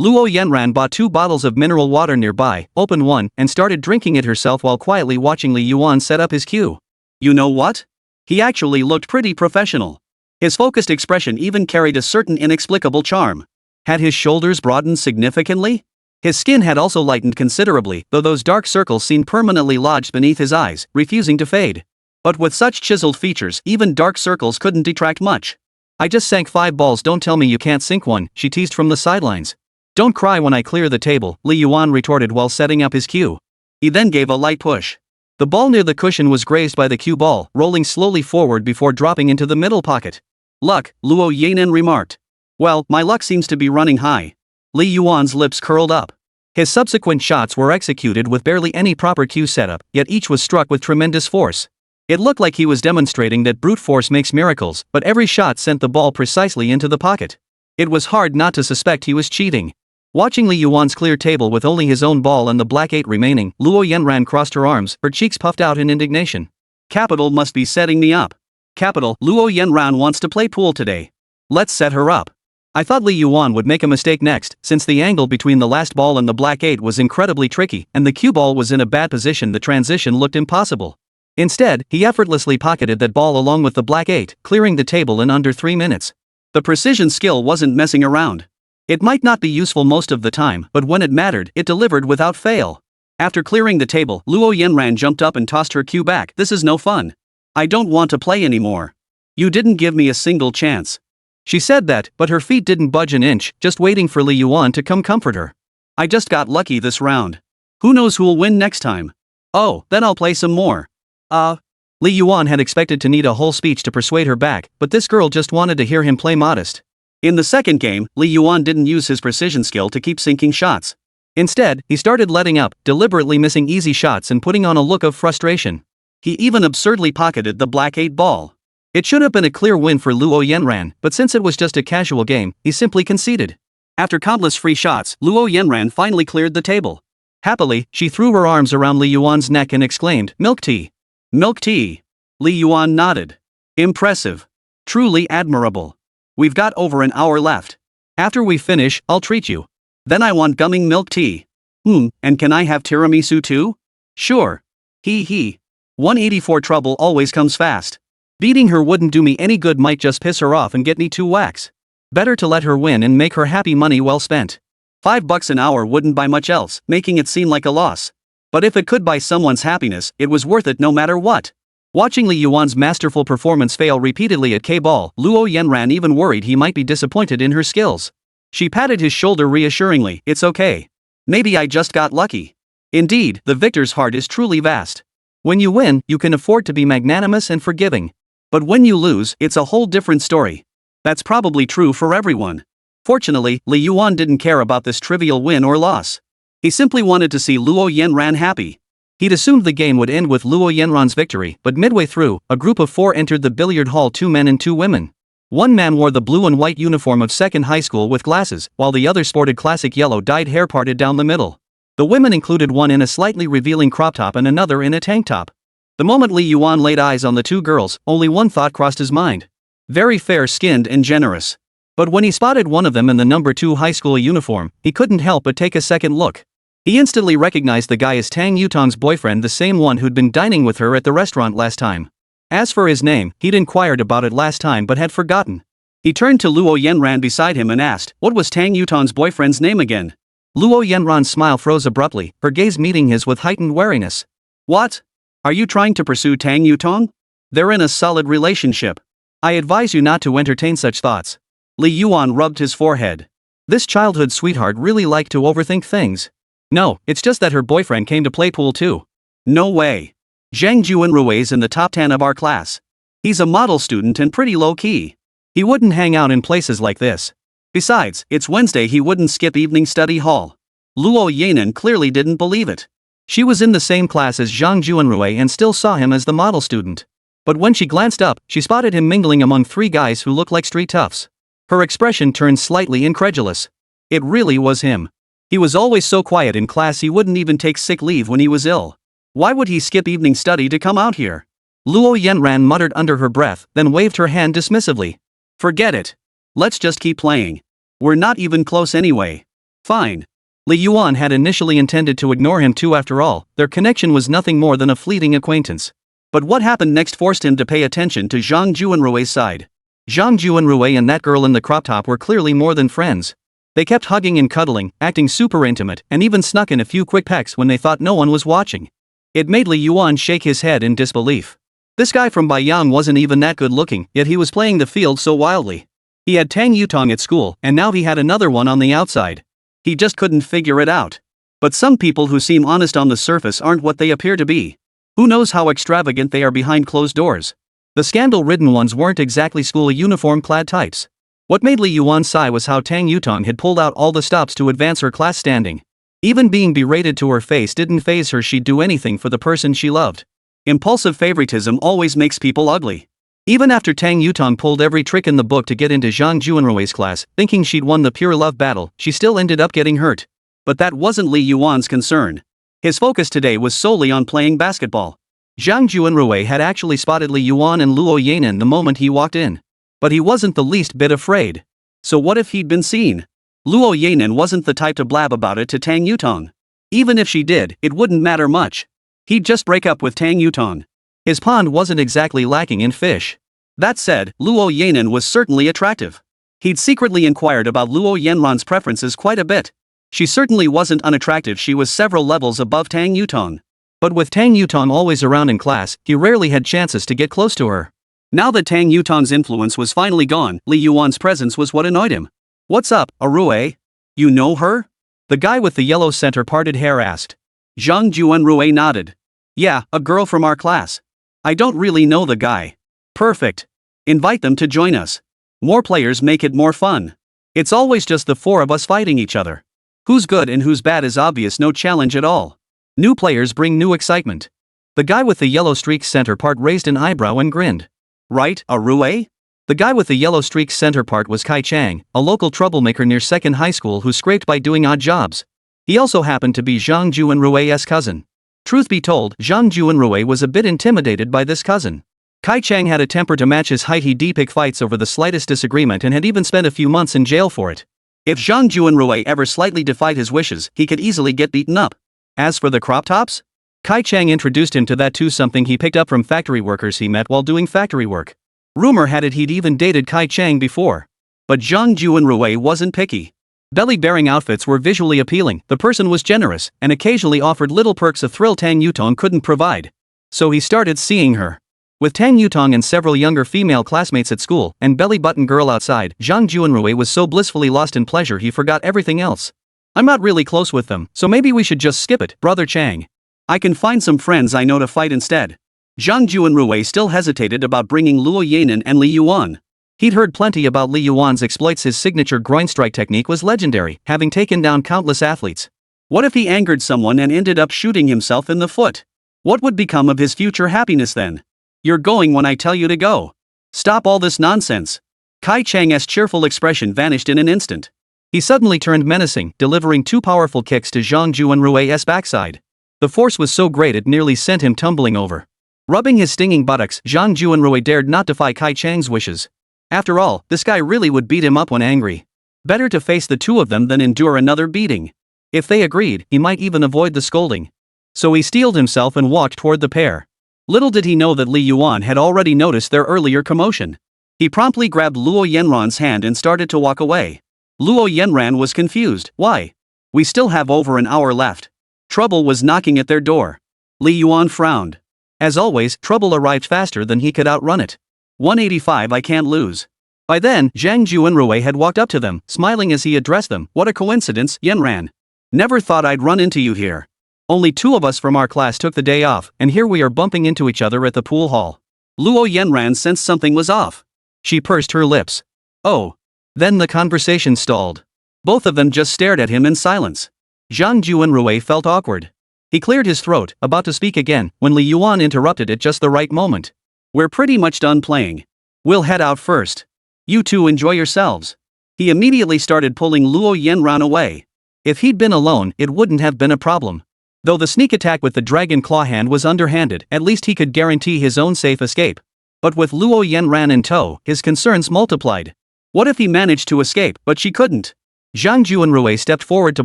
Luo Yanran bought 2 bottles of mineral water nearby, opened one, and started drinking it herself while quietly watching Li Yuan set up his cue. You know what? He actually looked pretty professional. His focused expression even carried a certain inexplicable charm. Had his shoulders broadened significantly? His skin had also lightened considerably, though those dark circles seemed permanently lodged beneath his eyes, refusing to fade. But with such chiseled features, even dark circles couldn't detract much. I just sank 5 balls, don't tell me you can't sink one, she teased from the sidelines. Don't cry when I clear the table, Li Yuan retorted while setting up his cue. He then gave a light push. The ball near the cushion was grazed by the cue ball, rolling slowly forward before dropping into the middle pocket. Luck, Luo Yanran remarked. Well, my luck seems to be running high. Li Yuan's lips curled up. His subsequent shots were executed with barely any proper cue setup, yet each was struck with tremendous force. It looked like he was demonstrating that brute force makes miracles, but every shot sent the ball precisely into the pocket. It was hard not to suspect he was cheating. Watching Li Yuan's clear table with only his own ball and the black 8 remaining, Luo Yanran crossed her arms, her cheeks puffed out in indignation. Capital must be setting me up. Capital, Luo Yanran wants to play pool today. Let's set her up. I thought Li Yuan would make a mistake next, since the angle between the last ball and the black 8 was incredibly tricky, and the cue ball was in a bad position. The transition looked impossible. Instead, he effortlessly pocketed that ball along with the black 8, clearing the table in under 3 minutes. The precision skill wasn't messing around. It might not be useful most of the time, but when it mattered, it delivered without fail. After clearing the table, Luo Yanran jumped up and tossed her cue back. This is no fun. I don't want to play anymore. You didn't give me a single chance. She said that, but her feet didn't budge an inch, just waiting for Li Yuan to come comfort her. I just got lucky this round. Who knows who'll win next time? Oh, then I'll play some more. Li Yuan had expected to need a whole speech to persuade her back, but this girl just wanted to hear him play modest. In the second game, Li Yuan didn't use his precision skill to keep sinking shots. Instead, he started letting up, deliberately missing easy shots and putting on a look of frustration. He even absurdly pocketed the black 8 ball. It should have been a clear win for Luo Yanran, but since it was just a casual game, he simply conceded. After countless free shots, Luo Yanran finally cleared the table. Happily, she threw her arms around Li Yuan's neck and exclaimed, "Milk tea." Milk tea. Li Yuan nodded. Impressive. Truly admirable. We've got over an hour left. After we finish, I'll treat you. Then I want gumming milk tea. And can I have tiramisu too? Sure. He. 184 trouble always comes fast. Beating her wouldn't do me any good, might just piss her off and get me 2 whacks. Better to let her win and make her happy, money well spent. $5 an hour wouldn't buy much else, making it seem like a loss. But if it could buy someone's happiness, it was worth it no matter what. Watching Li Yuan's masterful performance fail repeatedly at K-ball, Luo Yanran even worried he might be disappointed in her skills. She patted his shoulder reassuringly. It's okay. Maybe I just got lucky. Indeed, the victor's heart is truly vast. When you win, you can afford to be magnanimous and forgiving. But when you lose, it's a whole different story. That's probably true for everyone. Fortunately, Li Yuan didn't care about this trivial win or loss. He simply wanted to see Luo Yanran happy. He'd assumed the game would end with Luo Yanran's victory, but midway through, a group of 4 entered the billiard hall, 2 men and 2 women. One man wore the blue and white uniform of second high school with glasses, while the other sported classic yellow dyed hair parted down the middle. The women included one in a slightly revealing crop top and another in a tank top. The moment Li Yuan laid eyes on the 2 girls, only one thought crossed his mind. Very fair-skinned and generous. But when he spotted one of them in the number 2 high school uniform, he couldn't help but take a second look. He instantly recognized the guy as Tang Yutong's boyfriend, the same one who'd been dining with her at the restaurant last time. As for his name, he'd inquired about it last time but had forgotten. He turned to Luo Yanran beside him and asked, what was Tang Yutong's boyfriend's name again? Luo Yanran's smile froze abruptly, her gaze meeting his with heightened wariness. What? Are you trying to pursue Tang Yutong? They're in a solid relationship. I advise you not to entertain such thoughts. Li Yuan rubbed his forehead. This childhood sweetheart really liked to overthink things. No, it's just that her boyfriend came to play pool too. No way. Zhang Juanrui's in the top 10 of our class. He's a model student and pretty low-key. He wouldn't hang out in places like this. Besides, it's Wednesday, he wouldn't skip evening study hall. Luo Yanan clearly didn't believe it. She was in the same class as Zhang Juanrui and still saw him as the model student. But when she glanced up, she spotted him mingling among 3 guys who looked like street toughs. Her expression turned slightly incredulous. It really was him. He was always so quiet in class, he wouldn't even take sick leave when he was ill. Why would he skip evening study to come out here? Luo Yanran muttered under her breath, then waved her hand dismissively. Forget it. Let's just keep playing. We're not even close anyway. Fine. Li Yuan had initially intended to ignore him too. After all, their connection was nothing more than a fleeting acquaintance. But what happened next forced him to pay attention to Zhang Juanrui's side. Zhang Juanrui and that girl in the crop top were clearly more than friends. They kept hugging and cuddling, acting super intimate, and even snuck in a few quick pecks when they thought no one was watching. It made Li Yuan shake his head in disbelief. This guy from Baiyang wasn't even that good looking, yet he was playing the field so wildly. He had Tang Yutong at school, and now he had another one on the outside. He just couldn't figure it out. But some people who seem honest on the surface aren't what they appear to be. Who knows how extravagant they are behind closed doors? The scandal-ridden ones weren't exactly school uniform-clad types. What made Li Yuan sigh was how Tang Yutong had pulled out all the stops to advance her class standing. Even being berated to her face didn't faze her. She'd do anything for the person she loved. Impulsive favoritism always makes people ugly. Even after Tang Yutong pulled every trick in the book to get into Zhang Juanrui's class, thinking she'd won the pure love battle, she still ended up getting hurt. But that wasn't Li Yuan's concern. His focus today was solely on playing basketball. Zhang Juanrui had actually spotted Li Yuan and Luo Yanan the moment he walked in. But he wasn't the least bit afraid. So what if he'd been seen? Luo Yanan wasn't the type to blab about it to Tang Yutong. Even if she did, it wouldn't matter much. He'd just break up with Tang Yutong. His pond wasn't exactly lacking in fish. That said, Luo Yanan was certainly attractive. He'd secretly inquired about Luo Yanran's preferences quite a bit. She certainly wasn't unattractive. She was several levels above Tang Yutong. But with Tang Yutong always around in class, he rarely had chances to get close to her. Now that Tang Yutong's influence was finally gone, Li Yuan's presence was what annoyed him. What's up, Arue? You know her? The guy with the yellow center-parted hair asked. Zhang Juanrui nodded. Yeah, a girl from our class. I don't really know the guy. Perfect. Invite them to join us. More players make it more fun. It's always just the 4 of us fighting each other. Who's good and who's bad is obvious, no challenge at all. New players bring new excitement. The guy with the yellow streak center part raised an eyebrow and grinned. Right, Arue? The guy with the yellow streak center part was Kai Chang, a local troublemaker near second high school who scraped by doing odd jobs. He also happened to be Zhang Juanrui's cousin. Truth be told, Zhang Juanrui was a bit intimidated by this cousin. Kai Chang had a temper to match his height. He'd pick fights over the slightest disagreement and had even spent a few months in jail for it. If Zhang Juanrui ever slightly defied his wishes, he could easily get beaten up. As for the crop tops? Kai Chang introduced him to that too, something he picked up from factory workers he met while doing factory work. Rumor had it he'd even dated Kai Chang before. But Zhang Juanrui wasn't picky. Belly-bearing outfits were visually appealing, the person was generous, and occasionally offered little perks a thrill Tang Yutong couldn't provide. So he started seeing her. With Tang Yutong and several younger female classmates at school, and belly-button girl outside, Zhang Juanrui was so blissfully lost in pleasure he forgot everything else. I'm not really close with them, so maybe we should just skip it, Brother Chang. I can find some friends I know to fight instead. Zhang Juanrui still hesitated about bringing Luo Yanan and Li Yuan. He'd heard plenty about Li Yuan's exploits. His signature groin strike technique was legendary, having taken down countless athletes. What if he angered someone and ended up shooting himself in the foot? What would become of his future happiness then? You're going when I tell you to go. Stop all this nonsense. Kai Chang's cheerful expression vanished in an instant. He suddenly turned menacing, delivering 2 powerful kicks to Zhang Juanrui's backside. The force was so great it nearly sent him tumbling over. Rubbing his stinging buttocks, Zhang Juanrui dared not defy Kai Chang's wishes. After all, this guy really would beat him up when angry. Better to face the 2 of them than endure another beating. If they agreed, he might even avoid the scolding. So he steeled himself and walked toward the pair. Little did he know that Li Yuan had already noticed their earlier commotion. He promptly grabbed Luo Yanran's hand and started to walk away. Luo Yanran was confused. Why? We still have over an hour left. Trouble was knocking at their door. Li Yuan frowned. As always, trouble arrived faster than he could outrun it. 185 I can't lose. By then, Zhang Juanrui had walked up to them, smiling as he addressed them. What a coincidence, Yanran. Never thought I'd run into you here. Only 2 of us from our class took the day off, and here we are bumping into each other at the pool hall. Luo Yanran sensed something was off. She pursed her lips. Oh. Then the conversation stalled. Both of them just stared at him in silence. Zhang Juanrui felt awkward. He cleared his throat, about to speak again, when Li Yuan interrupted at just the right moment. We're pretty much done playing. We'll head out first. You two enjoy yourselves. He immediately started pulling Luo Yanran away. If he'd been alone, it wouldn't have been a problem. Though the sneak attack with the dragon claw hand was underhanded, at least he could guarantee his own safe escape. But with Luo Yanran in tow, his concerns multiplied. What if he managed to escape, but she couldn't? Zhang Juanrui stepped forward to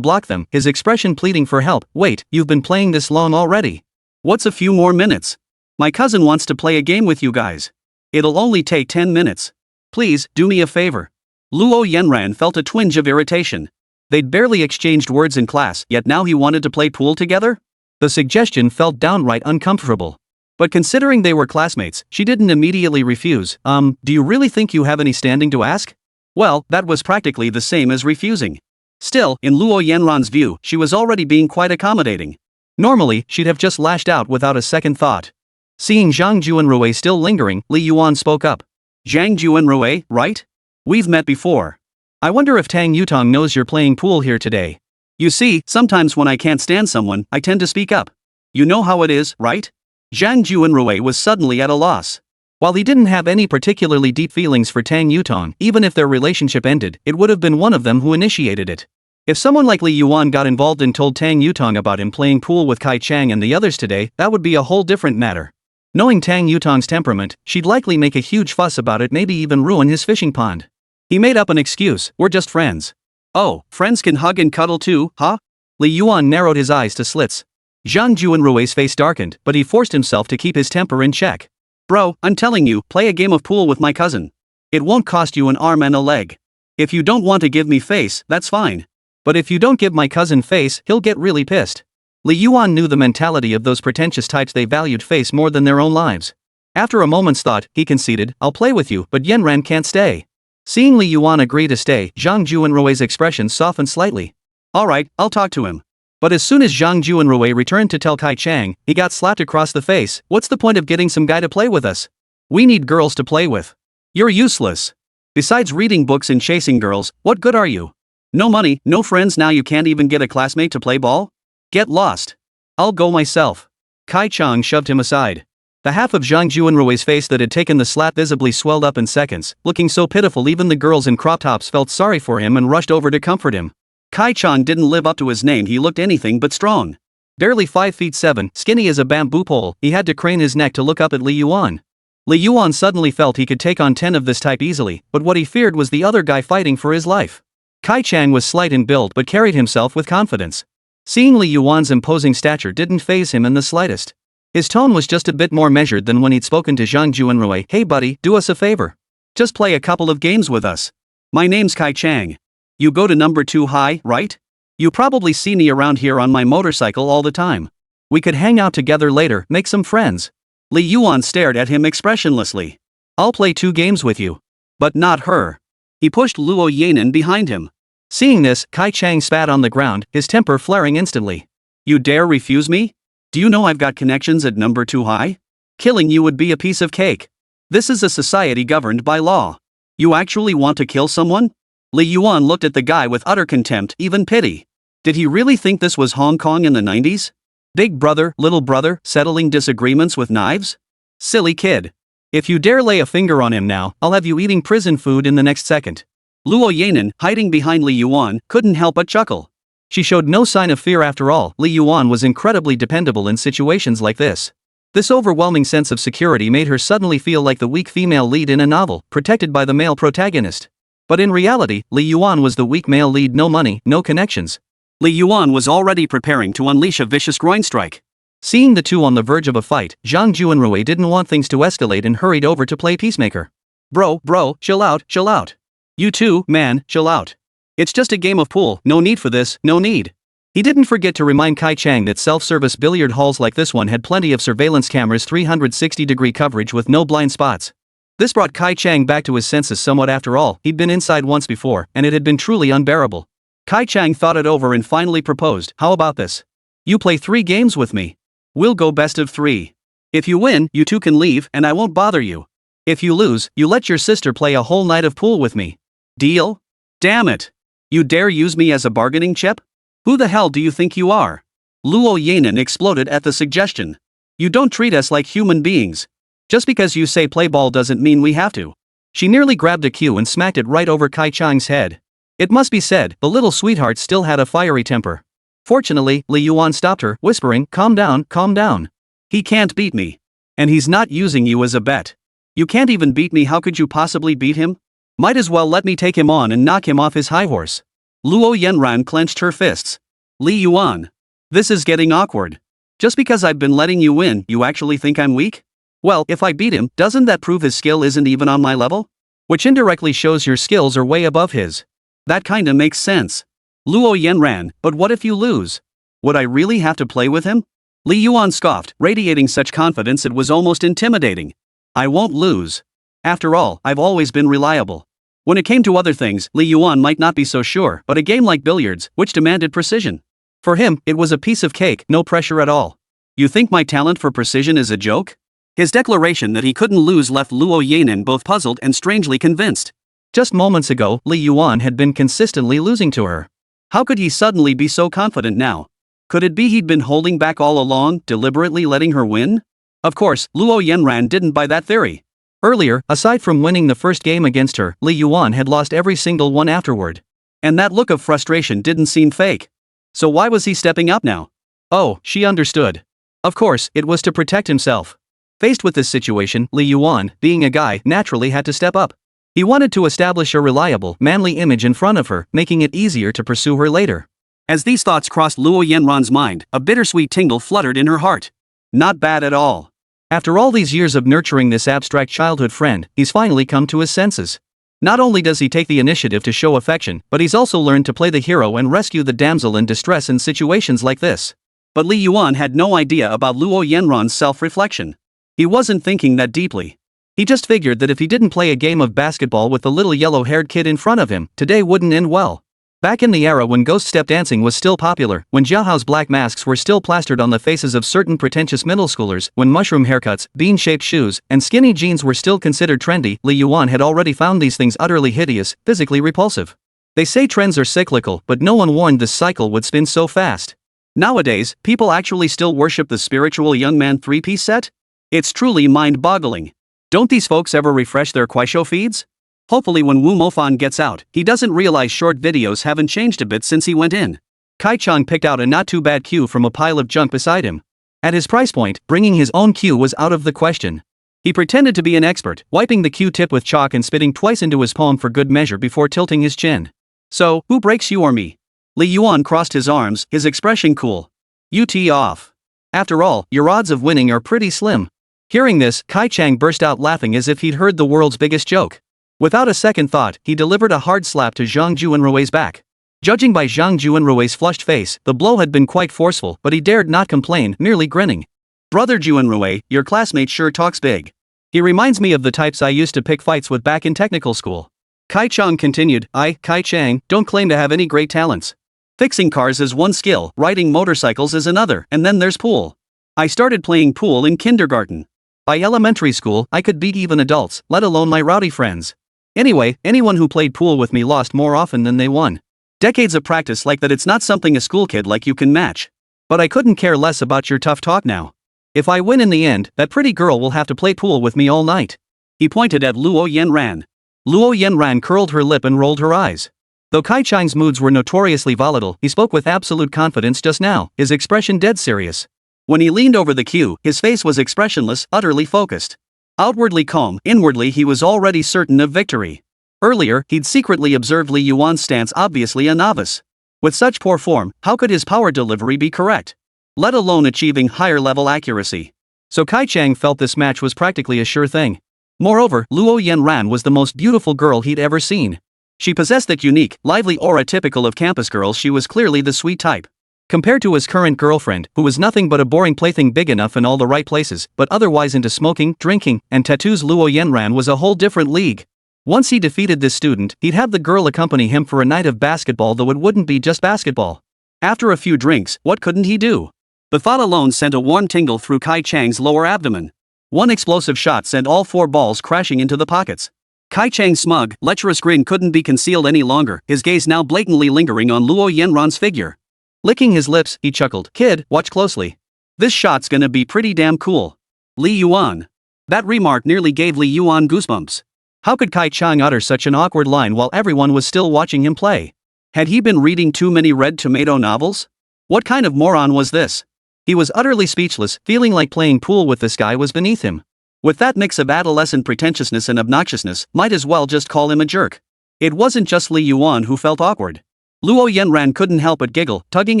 block them, his expression pleading for help. Wait, you've been playing this long already? What's a few more minutes? My cousin wants to play a game with you guys. It'll only take 10 minutes. Please, do me a favor. Luo Yanran felt a twinge of irritation. They'd barely exchanged words in class, yet now he wanted to play pool together? The suggestion felt downright uncomfortable. But considering they were classmates, she didn't immediately refuse. Do you really think you have any standing to ask? Well, that was practically the same as refusing. Still, in Luo Yanran's view, she was already being quite accommodating. Normally, she'd have just lashed out without a second thought. Seeing Zhang Juanrui still lingering, Li Yuan spoke up. Zhang Juanrui, right? We've met before. I wonder if Tang Yutong knows you're playing pool here today. You see, sometimes when I can't stand someone, I tend to speak up. You know how it is, right? Zhang Juanrui was suddenly at a loss. While he didn't have any particularly deep feelings for Tang Yutong, even if their relationship ended, it would have been one of them who initiated it. If someone like Li Yuan got involved and told Tang Yutong about him playing pool with Kai Chang and the others today, that would be a whole different matter. Knowing Tang Yutong's temperament, she'd likely make a huge fuss about it, maybe even ruin his fishing pond. He made up an excuse. We're just friends. Oh, friends can hug and cuddle too, huh? Li Yuan narrowed his eyes to slits. Zhang Juanrui's face darkened, but he forced himself to keep his temper in check. Bro, I'm telling you, play a game of pool with my cousin. It won't cost you an arm and a leg. If you don't want to give me face, that's fine. But if you don't give my cousin face, he'll get really pissed. Li Yuan knew the mentality of those pretentious types. They valued face more than their own lives. After a moment's thought, he conceded, I'll play with you, but Yanran can't stay. Seeing Li Yuan agree to stay, Zhang Juanrui's expression softened slightly. Alright, I'll talk to him. But as soon as Zhang Juanrui returned to tell Kai Chang, he got slapped across the face. What's the point of getting some guy to play with us? We need girls to play with. You're useless. Besides reading books and chasing girls, what good are you? No money, no friends, now you can't even get a classmate to play ball? Get lost. I'll go myself. Kai Chang shoved him aside. The half of Zhang Juanrui's face that had taken the slap visibly swelled up in seconds, looking so pitiful even the girls in crop tops felt sorry for him and rushed over to comfort him. Kai Chang didn't live up to his name. He looked anything but strong. Barely 5'7", skinny as a bamboo pole, he had to crane his neck to look up at Li Yuan. Li Yuan suddenly felt he could take on 10 of this type easily, but what he feared was the other guy fighting for his life. Kai Chang was slight in build but carried himself with confidence. Seeing Li Yuan's imposing stature didn't faze him in the slightest. His tone was just a bit more measured than when he'd spoken to Zhang Juanrui. Hey buddy, do us a favor. Just play a couple of games with us. My name's Kai Chang. You go to number 2 high, right? You probably see me around here on my motorcycle all the time. We could hang out together later, make some friends. Li Yuan stared at him expressionlessly. I'll play 2 games with you. But not her. He pushed Luo Yanran behind him. Seeing this, Kai Chang spat on the ground, his temper flaring instantly. You dare refuse me? Do you know I've got connections at number 2 high? Killing you would be a piece of cake. This is a society governed by law. You actually want to kill someone? Li Yuan looked at the guy with utter contempt, even pity. Did he really think this was Hong Kong in the 90s? Big brother, little brother, settling disagreements with knives? Silly kid. If you dare lay a finger on him now, I'll have you eating prison food in the next second. Luo Yanran, hiding behind Li Yuan, couldn't help but chuckle. She showed no sign of fear after all. Li Yuan was incredibly dependable in situations like this. This overwhelming sense of security made her suddenly feel like the weak female lead in a novel, protected by the male protagonist. But in reality, Li Yuan was the weak male lead. No money, no connections. Li Yuan was already preparing to unleash a vicious groin strike. Seeing the two on the verge of a fight, Zhang Juanrui didn't want things to escalate and hurried over to play peacemaker. Bro, chill out, chill out. You too, man, chill out. It's just a game of pool, no need for this, no need. He didn't forget to remind Kai Chang that self-service billiard halls like this one had plenty of surveillance cameras, 360-degree coverage with no blind spots. This brought Kai Chang back to his senses somewhat. After all, he'd been inside once before, and it had been truly unbearable. Kai Chang thought it over and finally proposed, "How about this? You play 3 games with me. We'll go best of 3. If you win, you two can leave and I won't bother you. If you lose, you let your sister play a whole night of pool with me. Deal?" "Damn it. You dare use me as a bargaining chip? Who the hell do you think you are?" Luo Yanan exploded at the suggestion. "You don't treat us like human beings. Just because you say play ball doesn't mean we have to." She nearly grabbed a cue and smacked it right over Kai Chang's head. It must be said, the little sweetheart still had a fiery temper. Fortunately, Li Yuan stopped her, whispering, calm down, calm down. "He can't beat me. And he's not using you as a bet. You can't even beat me, how could you possibly beat him? Might as well let me take him on and knock him off his high horse." Luo Yanran clenched her fists. "Li Yuan. This is getting awkward. Just because I've been letting you win, you actually think I'm weak? Well, if I beat him, doesn't that prove his skill isn't even on my level? Which indirectly shows your skills are way above his. That kinda makes sense." Luo Yanran, "But what if you lose? Would I really have to play with him?" Li Yuan scoffed, radiating such confidence it was almost intimidating. "I won't lose. After all, I've always been reliable." When it came to other things, Li Yuan might not be so sure, but a game like billiards, which demanded precision. For him, it was a piece of cake, no pressure at all. "You think my talent for precision is a joke?" His declaration that he couldn't lose left Luo Yanan both puzzled and strangely convinced. Just moments ago, Li Yuan had been consistently losing to her. How could he suddenly be so confident now? Could it be he'd been holding back all along, deliberately letting her win? Of course, Luo Yanran didn't buy that theory. Earlier, aside from winning the first game against her, Li Yuan had lost every single one afterward. And that look of frustration didn't seem fake. So why was he stepping up now? Oh, she understood. Of course, it was to protect himself. Faced with this situation, Li Yuan, being a guy, naturally had to step up. He wanted to establish a reliable, manly image in front of her, making it easier to pursue her later. As these thoughts crossed Luo Yanran's mind, a bittersweet tingle fluttered in her heart. Not bad at all. After all these years of nurturing this abstract childhood friend, he's finally come to his senses. Not only does he take the initiative to show affection, but he's also learned to play the hero and rescue the damsel in distress in situations like this. But Li Yuan had no idea about Luo Yanran's self-reflection. He wasn't thinking that deeply. He just figured that if he didn't play a game of basketball with the little yellow-haired kid in front of him, today wouldn't end well. Back in the era when ghost step dancing was still popular, when Jiahao's black masks were still plastered on the faces of certain pretentious middle schoolers, when mushroom haircuts, bean-shaped shoes, and skinny jeans were still considered trendy, Li Yuan had already found these things utterly hideous, physically repulsive. They say trends are cyclical, but no one warned this cycle would spin so fast. Nowadays, people actually still worship the spiritual young man 3-piece set? It's truly mind-boggling. Don't these folks ever refresh their Kuaishou feeds? Hopefully when Wu Mofan gets out, he doesn't realize short videos haven't changed a bit since he went in. Kai Chang picked out a not-too-bad cue from a pile of junk beside him. At his price point, bringing his own cue was out of the question. He pretended to be an expert, wiping the cue tip with chalk and spitting twice into his palm for good measure before tilting his chin. "So, who breaks you or me?" Li Yuan crossed his arms, his expression cool. "You tee off. After all, your odds of winning are pretty slim." Hearing this, Kai Chang burst out laughing as if he'd heard the world's biggest joke. Without a second thought, he delivered a hard slap to Zhang Juanrui's back. Judging by Zhang Juanrui's flushed face, the blow had been quite forceful, but he dared not complain, merely grinning. "Brother Juanrui, your classmate sure talks big. He reminds me of the types I used to pick fights with back in technical school." Kai Chang continued, "I, Kai Chang, don't claim to have any great talents. Fixing cars is one skill, riding motorcycles is another, and then there's pool. I started playing pool in kindergarten. By elementary school, I could beat even adults, let alone my rowdy friends. Anyway, anyone who played pool with me lost more often than they won. Decades of practice like that, it's not something a school kid like you can match. But I couldn't care less about your tough talk now. If I win in the end, that pretty girl will have to play pool with me all night." He pointed at Luo Yanran. Luo Yanran curled her lip and rolled her eyes. Though Kai Chang's moods were notoriously volatile, he spoke with absolute confidence just now, his expression dead serious. When he leaned over the cue, his face was expressionless, utterly focused. Outwardly calm, inwardly he was already certain of victory. Earlier, he'd secretly observed Li Yuan's stance, obviously a novice. With such poor form, how could his power delivery be correct? Let alone achieving higher-level accuracy. So Kai Chang felt this match was practically a sure thing. Moreover, Luo Yanran was the most beautiful girl he'd ever seen. She possessed that unique, lively aura typical of campus girls. She was clearly the sweet type. Compared to his current girlfriend, who was nothing but a boring plaything big enough in all the right places, but otherwise into smoking, drinking, and tattoos, Luo Yanran was a whole different league. Once he defeated this student, he'd have the girl accompany him for a night of basketball, though it wouldn't be just basketball. After a few drinks, what couldn't he do? The thought alone sent a warm tingle through Kai Chang's lower abdomen. One explosive shot sent all 4 balls crashing into the pockets. Kai Chang's smug, lecherous grin couldn't be concealed any longer, his gaze now blatantly lingering on Luo Yanran's figure. Licking his lips, he chuckled. Kid, watch closely. This shot's gonna be pretty damn cool. Li Yuan. That remark nearly gave Li Yuan goosebumps. How could Kai Chang utter such an awkward line while everyone was still watching him play? Had he been reading too many Red Tomato novels? What kind of moron was this? He was utterly speechless, feeling like playing pool with this guy was beneath him. With that mix of adolescent pretentiousness and obnoxiousness, might as well just call him a jerk. It wasn't just Li Yuan who felt awkward. Luo Yanran couldn't help but giggle, tugging